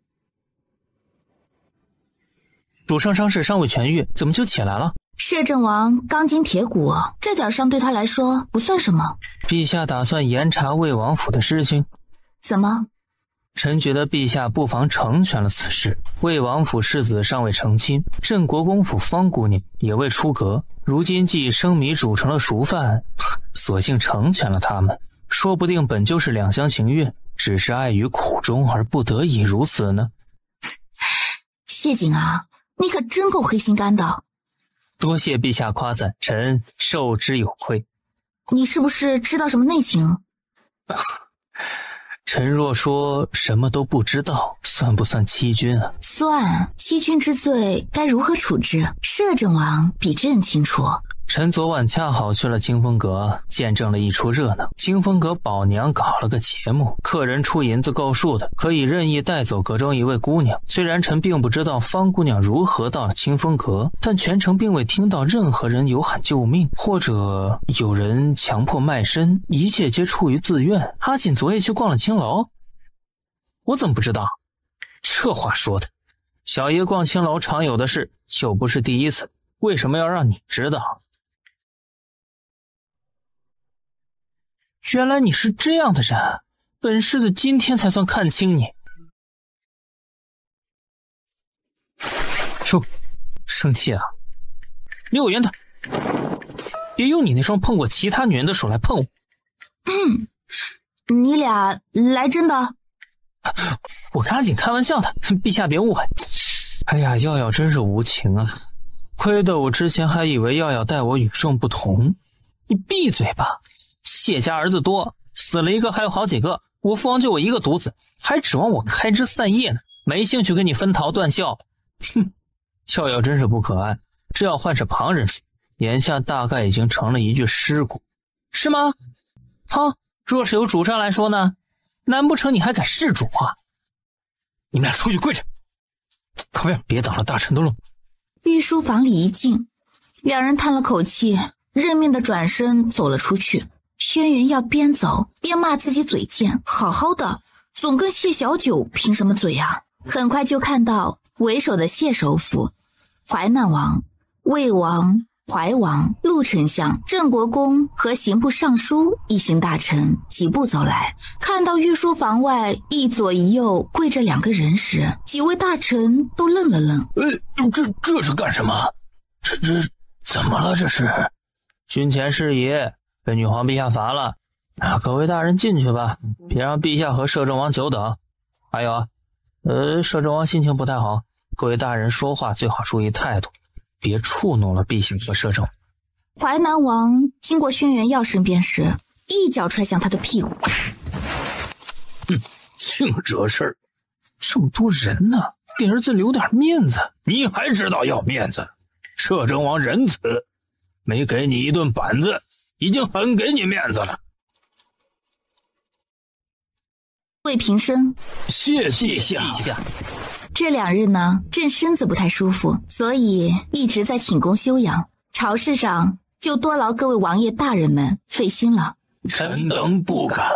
[SPEAKER 2] 主上伤势尚未痊愈，怎么就起来了？
[SPEAKER 3] 摄政王钢筋铁骨，这点伤对他来说不算什么。
[SPEAKER 8] 陛下打算严查魏王府的事情？
[SPEAKER 3] 怎么？
[SPEAKER 8] 臣觉得陛下不妨成全了此事。魏王府世子尚未成亲，镇国公府方姑娘也未出阁，如今既生米煮成了熟饭，索性成全了他们，说不定本就是两厢情愿，只是碍于苦衷而不得已如此呢。
[SPEAKER 3] 谢景啊，你可真够黑心肝的。
[SPEAKER 8] 多谢陛下夸赞，臣受之有愧。
[SPEAKER 3] 你是不是知道什么内情？
[SPEAKER 8] 臣若说什么都不知道，算不算欺君啊？
[SPEAKER 3] 算。欺君之罪该如何处置？摄政王比朕清楚。
[SPEAKER 8] 臣昨晚恰好去了清风阁，见证了一出热闹。清风阁宝娘搞了个节目，客人出银子够数的，可以任意带走阁中一位姑娘。虽然臣并不知道方姑娘如何到了清风阁，但全程并未听到任何人有喊救命，或者有人强迫卖身，一切皆出于自愿。阿锦昨夜去逛了青楼，我怎么不知道？这话说的，小爷逛青楼常有的事，又不是第一次，为什么要让你知道？
[SPEAKER 2] 原来你是这样的人，本世子今天才算看清你。
[SPEAKER 8] 哟，生气啊？
[SPEAKER 2] 离我远点，别用你那双碰过其他女人的手来碰我。
[SPEAKER 3] 你俩来真的？
[SPEAKER 2] 我跟阿锦开玩笑的，陛下别误会。
[SPEAKER 8] 哎呀，耀耀真是无情啊，亏得我之前还以为耀耀待我与众不同。
[SPEAKER 2] 你闭嘴吧，谢家儿子多，死了一个还有好几个，我父王就我一个独子，还指望我开枝散叶呢，没兴趣跟你分桃断袖。
[SPEAKER 8] 哼，耀耀真是不可爱，这要换是旁人说，眼下大概已经成了一具尸骨。
[SPEAKER 2] 是吗？好，若是由主上来说呢？难不成你还敢弑主啊？
[SPEAKER 4] 你们俩出去跪着，快别挡了大臣的路。
[SPEAKER 3] 御书房里一静，两人叹了口气，认命的转身走了出去。轩辕要边走边骂自己嘴贱，好好的总跟谢小九凭什么嘴啊？很快就看到为首的谢首府、淮南王、魏王、怀王、陆丞相、郑国公和刑部尚书一行大臣几步走来，看到御书房外一左一右跪着2个人时，几位大臣都愣了愣。
[SPEAKER 4] 这是干什么？这怎么了？这是
[SPEAKER 2] 军前事宜，被女皇陛下罚了。各位大人进去吧，别让陛下和摄政王久等。还有摄政王心情不太好，各位大人说话最好注意态度，别触怒了陛下和摄政王。
[SPEAKER 3] 淮南王经过轩辕耀身边时，一脚踹向他的屁股。
[SPEAKER 4] 净惹事儿，
[SPEAKER 2] 这么多人呢，给儿子留点面子。
[SPEAKER 4] 你还知道要面子？摄政王仁慈，没给你一顿板子，已经很给你面子了。
[SPEAKER 3] 魏平生，
[SPEAKER 4] 谢陛下。
[SPEAKER 3] 这2日呢，朕身子不太舒服，所以一直在寝宫休养。朝事上就多劳各位王爷大人们费心了。
[SPEAKER 4] 臣等不敢。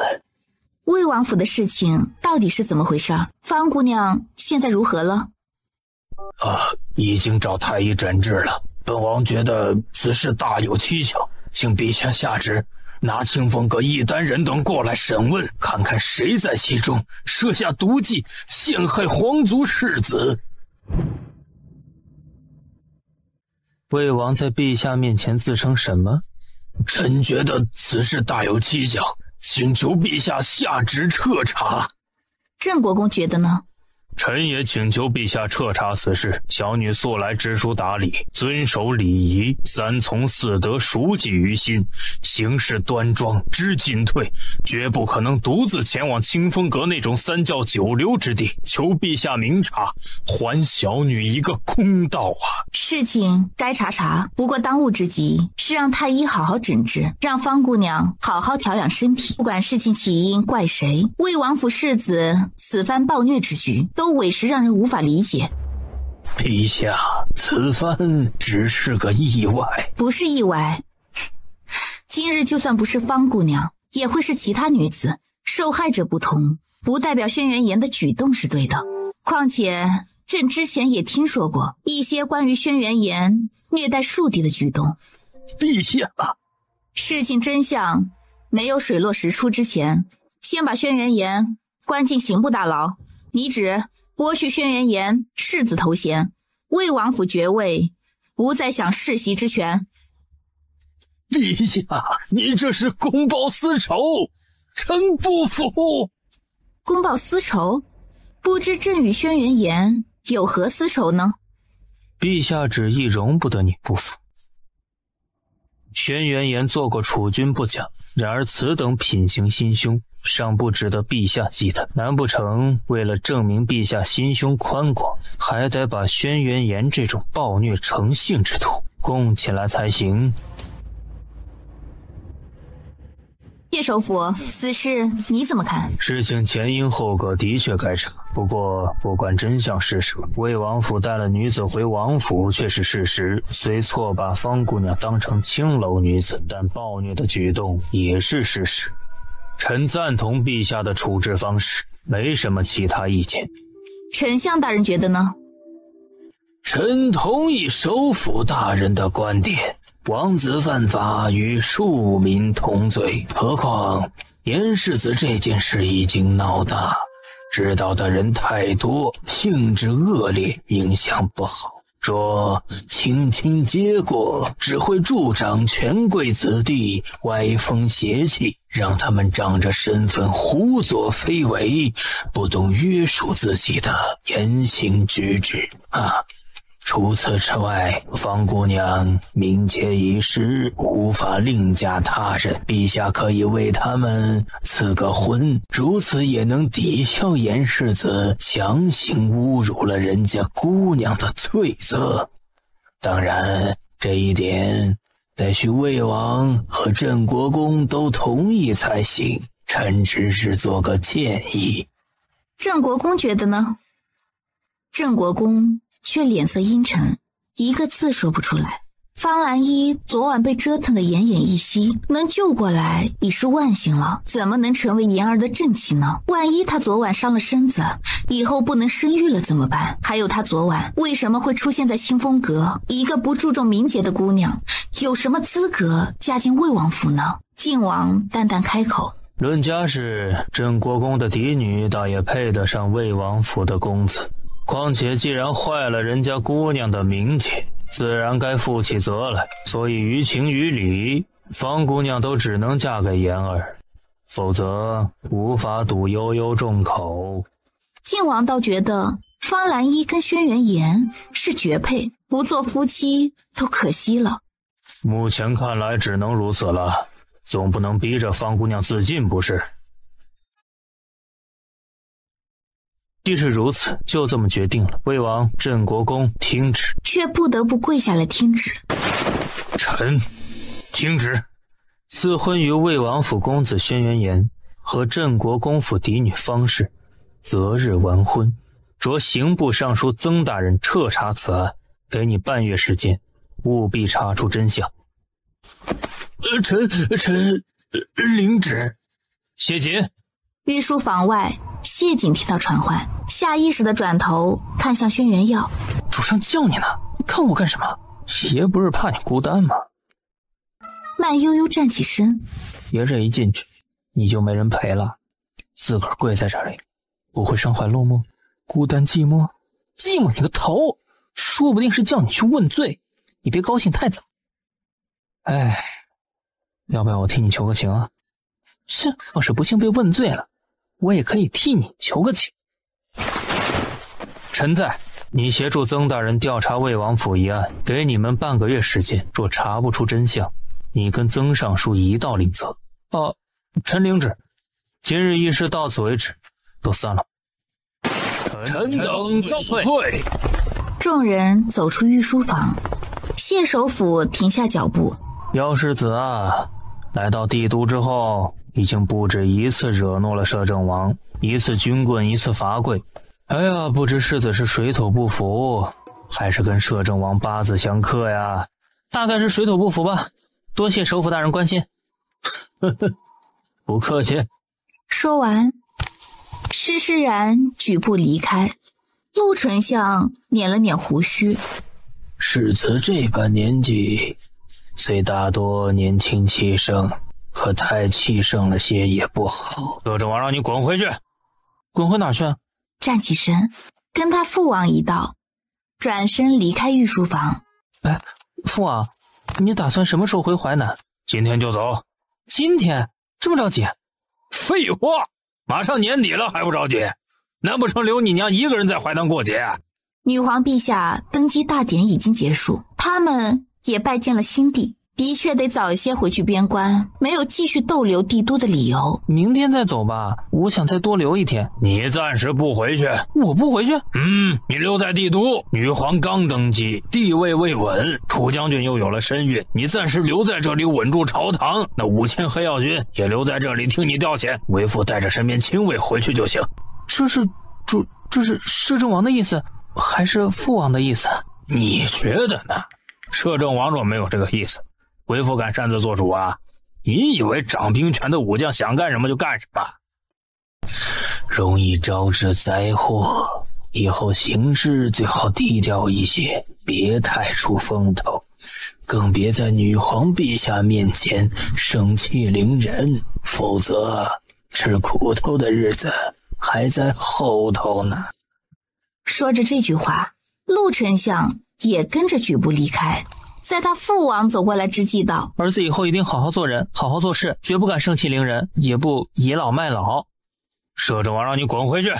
[SPEAKER 3] 魏王府的事情到底是怎么回事？方姑娘现在如何了？
[SPEAKER 4] 已经找太医诊治了。本王觉得此事大有蹊跷，请陛下下旨，拿清风阁一丹人等过来审问，看看谁在其中设下毒计，陷害皇族世子。
[SPEAKER 2] 魏王在陛下面前自称什么？
[SPEAKER 4] 臣觉得此事大有蹊跷，请求陛下下旨彻查。
[SPEAKER 3] 郑国公觉得呢？
[SPEAKER 9] 臣也请求陛下彻查此事。小女素来知书达理，遵守礼仪，3从4德，熟记于心，行事端庄，知进退，绝不可能独自前往清风阁那种3教9流之地。求陛下明察，还小女一个公道啊！
[SPEAKER 3] 事情该查，不过当务之急是让太医好好诊治，让方姑娘好好调养身体。不管事情起因怪谁，魏王府世子此番暴虐之举都委实让人无法理解。
[SPEAKER 4] 陛下，此番只是个意外。
[SPEAKER 3] 不是意外，今日就算不是方姑娘，也会是其他女子。受害者不同，不代表轩辕岩的举动是对的。况且朕之前也听说过一些关于轩辕岩虐待庶弟的举动。
[SPEAKER 4] 陛下，
[SPEAKER 3] 事情真相没有水落石出之前，先把轩辕岩关进刑部大牢。你只剥去轩辕岩世子头衔，魏王府爵位不再享世袭之权。
[SPEAKER 4] 陛下，您这是公报私仇，臣不服。
[SPEAKER 3] 公报私仇？不知朕与轩辕岩有何私仇呢？
[SPEAKER 2] 陛下旨意容不得你不服。轩辕岩做过储君不假，然而此等品行心胸尚不值得陛下忌惮。难不成为了证明陛下心胸宽广，还得把轩辕岩这种暴虐成性之徒供起来才行？
[SPEAKER 3] 叶首府，此事你怎么看？
[SPEAKER 2] 事情前因后果的确该查，不过不管真相是什么，魏王府带了女子回王府却是事实。虽错把方姑娘当成青楼女子，但暴虐的举动也是事实。臣赞同陛下的处置方式，没什么其他意见。
[SPEAKER 3] 丞相大人觉得呢？
[SPEAKER 4] 臣同意首辅大人的观点，王子犯法与庶民同罪，何况严世子这件事已经闹大，知道的人太多，性质恶劣，影响不好。若轻轻接过，只会助长权贵子弟歪风邪气，让他们仗着身份胡作非为，不懂约束自己的言行举止啊。除此之外，方姑娘名节已失，无法另嫁他人，陛下可以为他们赐个婚，如此也能抵消严世子强行侮辱了人家姑娘的罪责。当然，这一点得需魏王和郑国公都同意才行，臣只是做个建议。
[SPEAKER 3] 郑国公觉得呢？郑国公却脸色阴沉，一个字说不出来。方兰依昨晚被折腾得奄奄一息，能救过来已是万幸了，怎么能成为妍儿的正妻呢？万一她昨晚伤了身子，以后不能生育了怎么办？还有她昨晚为什么会出现在清风阁？一个不注重名节的姑娘，有什么资格嫁进魏王府呢？靖王淡淡开口：
[SPEAKER 9] 论家世，镇国公的嫡女倒也配得上魏王府的公子。况且既然坏了人家姑娘的名节，自然该负起责来。所以于情于理，方姑娘都只能嫁给妍儿，否则无法堵悠悠众口。
[SPEAKER 3] 靖王倒觉得方兰依跟轩辕岩是绝配，不做夫妻都可惜了。
[SPEAKER 9] 目前看来只能如此了，总不能逼着方姑娘自尽不是？既是如此，就这么决定了。魏王镇国公听旨，
[SPEAKER 3] 却不得不跪下来听旨。
[SPEAKER 9] 臣听旨，赐婚于魏王府公子轩辕岩和镇国公府嫡女方氏，择日完婚。着刑部尚书曾大人彻查此案，给你半月时间，务必查出真相。臣领旨。谢瑾。
[SPEAKER 3] 御书房外，谢瑾听到传唤，下意识地转头看向轩辕耀。
[SPEAKER 2] 主上叫你呢，看我干什么？爷不是怕你孤单吗？
[SPEAKER 3] 慢悠悠站起身，
[SPEAKER 2] 爷这一进去，你就没人陪了，自个儿跪在这里，不会伤怀落寞，孤单寂寞？寂寞你个头！说不定是叫你去问罪，你别高兴太早。哎，要不要我替你求个情啊？是，要是不幸被问罪了，我也可以替你求个情。
[SPEAKER 9] 臣在，你协助曾大人调查魏王府一案，给你们半个月时间，若查不出真相，你跟曾尚书一道领责。臣领旨。今日议事到此为止，都散了。臣等告退。
[SPEAKER 3] 众人走出御书房，谢首府停下脚步。
[SPEAKER 9] 妖世子啊，来到帝都之后，已经不止一次惹怒了摄政王，一次军棍，一次罚跪。哎呀，不知世子是水土不服，还是跟摄政王八字相克呀？
[SPEAKER 2] 大概是水土不服吧，多谢首府大人关心。
[SPEAKER 9] 呵呵，不客气。
[SPEAKER 3] 说完，施施然举步离开。陆丞相捻了捻胡须，
[SPEAKER 9] 世子这般年纪，虽大多年轻气盛，可太气盛了些也不好。摄政王让你滚回去。
[SPEAKER 2] 滚回哪去？
[SPEAKER 3] 站起身，跟他父王一道，转身离开御书房。
[SPEAKER 2] 哎，父王，你打算什么时候回淮南？
[SPEAKER 9] 今天就走。
[SPEAKER 2] 今天？这么着急？
[SPEAKER 9] 废话，马上年底了还不着急？难不成留你娘一个人在淮南过节？
[SPEAKER 3] 女皇陛下登基大典已经结束，他们也拜见了新帝，的确得早些回去边关，没有继续逗留帝都的理由。
[SPEAKER 2] 明天再走吧，我想再多留一天。
[SPEAKER 9] 你暂时不回去？
[SPEAKER 2] 我不回去？
[SPEAKER 9] 你留在帝都。女皇刚登基，地位未稳，楚将军又有了身孕，你暂时留在这里稳住朝堂。那5000黑曜军也留在这里听你调遣，为父带着身边亲卫回去就行。
[SPEAKER 2] 这是摄政王的意思，还是父王的意思？
[SPEAKER 9] 你觉得呢？摄政王若没有这个意思，为父敢擅自做主啊？你以为掌兵权的武将想干什么就干什么？容易招致灾祸，以后行事最好低调一些，别太出风头，更别在女皇陛下面前盛气凌人，否则吃苦头的日子还在后头呢。
[SPEAKER 3] 说着这句话，陆丞相也跟着举步离开。在他父王走过来之际道：
[SPEAKER 2] 儿子以后一定好好做人，好好做事，绝不敢盛气凌人，也不倚老卖老。
[SPEAKER 9] 摄政王让你滚回去。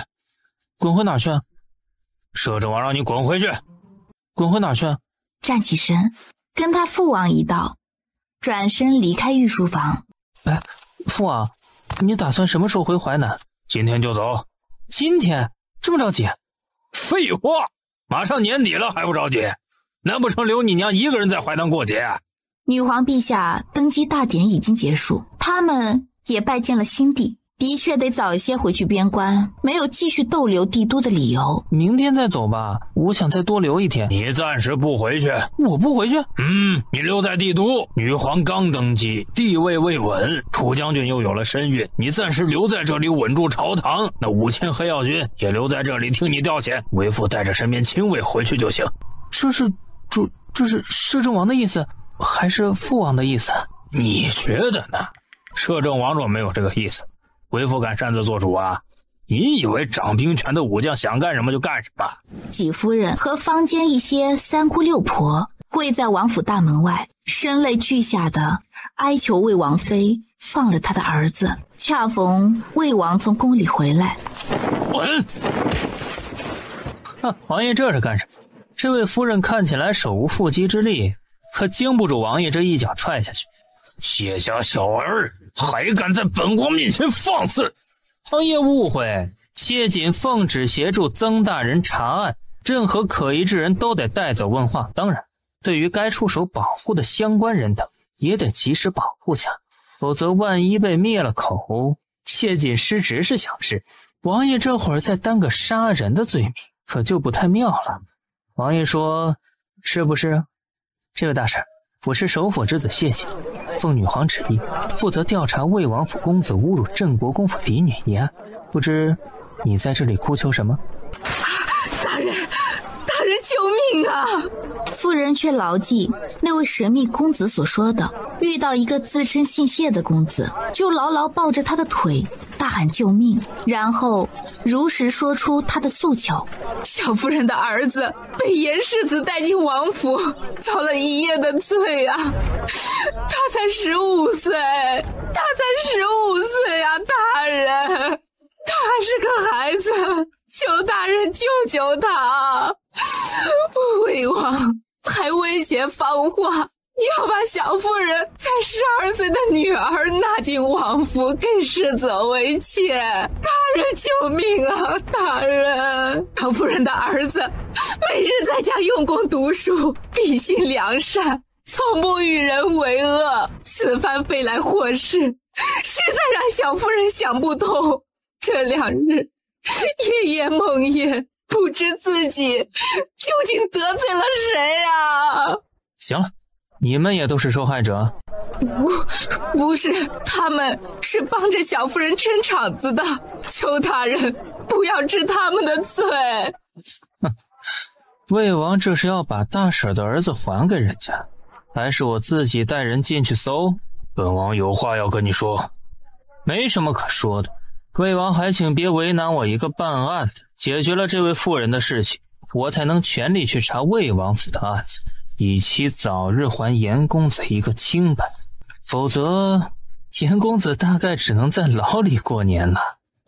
[SPEAKER 2] 滚回哪去？
[SPEAKER 9] 摄政王让你滚回去。
[SPEAKER 2] 滚回哪去？
[SPEAKER 3] 站起身，跟他父王一道，转身离开御书房。
[SPEAKER 2] 哎，父王，你打算什么时候回淮南？
[SPEAKER 9] 今天就走。
[SPEAKER 2] 今天？这么着急？
[SPEAKER 9] 废话，马上年底了还不着急？难不成留你娘一个人在淮南过节？
[SPEAKER 3] 女皇陛下登基大典已经结束，他们也拜见了新帝，的确得早一些回去边关，没有继续逗留帝都的理由。
[SPEAKER 2] 明天再走吧，我想再多留一天。
[SPEAKER 9] 你暂时不回去。
[SPEAKER 2] 我不回去？
[SPEAKER 9] 你留在帝都，女皇刚登基，地位未稳，楚将军又有了身孕，你暂时留在这里稳住朝堂，那5000黑曜军也留在这里听你调遣，为父带着身边亲卫回去就行。
[SPEAKER 2] 这是摄政王的意思，还是父王的意思？
[SPEAKER 9] 你觉得呢？摄政王若没有这个意思，为父敢擅自做主啊？你以为掌兵权的武将想干什么就干什么？
[SPEAKER 3] 纪夫人和坊间一些三姑六婆跪在王府大门外，声泪俱下的哀求魏王妃放了他的儿子。恰逢魏王从宫里回来，
[SPEAKER 9] 滚！
[SPEAKER 2] 王爷这是干什么？这位夫人看起来手无缚鸡之力，可经不住王爷这一脚踹下去。
[SPEAKER 9] 谢家小儿还敢在本王面前放肆！
[SPEAKER 2] 王爷误会，谢瑾奉旨协助曾大人查案，任何可疑之人都得带走问话。当然，对于该出手保护的相关人等，也得及时保护下，否则万一被灭了口，谢瑾失职是小事，王爷这会儿再担个杀人的罪名，可就不太妙了。王爷说是不是？这位大婶，我是首辅之子谢瑾，奉女皇旨意，负责调查魏王府公子侮辱镇国公府嫡女一案。不知你在这里哭求什么？
[SPEAKER 3] 大人救命啊！夫人却牢记那位神秘公子所说的，遇到一个自称姓谢的公子，就牢牢抱着他的腿，大喊救命，然后如实说出他的诉求。
[SPEAKER 12] 小夫人的儿子被严世子带进王府，遭了一夜的罪啊！他才15岁，啊！大人，他还是个孩子，求大人救救他！魏王还威胁放话，要把小夫人才12岁的女儿纳进王府，给世子为妾。大人救命啊！大人，小夫人的儿子每日在家用功读书，秉性良善，从不与人为恶，此番飞来祸事，实在让小夫人想不通。这2日夜夜梦魇，不知自己究竟得罪了谁啊！
[SPEAKER 2] 行了，你们也都是受害者？
[SPEAKER 12] 不是，他们是帮着小夫人撑场子的，求大人不要治他们的罪。
[SPEAKER 2] 魏王这是要把大婶的儿子还给人家，还是我自己带人进去搜？
[SPEAKER 9] 本王有话要跟你说。
[SPEAKER 2] 没什么可说的，魏王还请别为难我一个办案的，解决了这位妇人的事情，我才能全力去查魏王府的案子，以期早日还严公子一个清白，否则严公子大概只能在牢里过年了。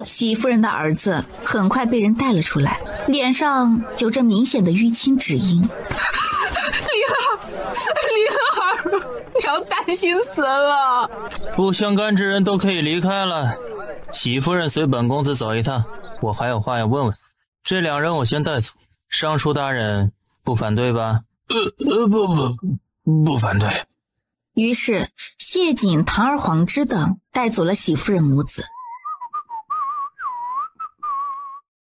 [SPEAKER 3] 喜夫人的儿子很快被人带了出来，脸上有着明显的淤青指印。
[SPEAKER 12] 灵儿，你要担心死了。
[SPEAKER 2] 不相干之人都可以离开了，喜夫人随本公子走一趟，我还有话要问问。这2人我先带走，尚书大人不反对吧？
[SPEAKER 9] 不反对。
[SPEAKER 3] 于是谢瑾、堂而皇之等带走了喜夫人母子。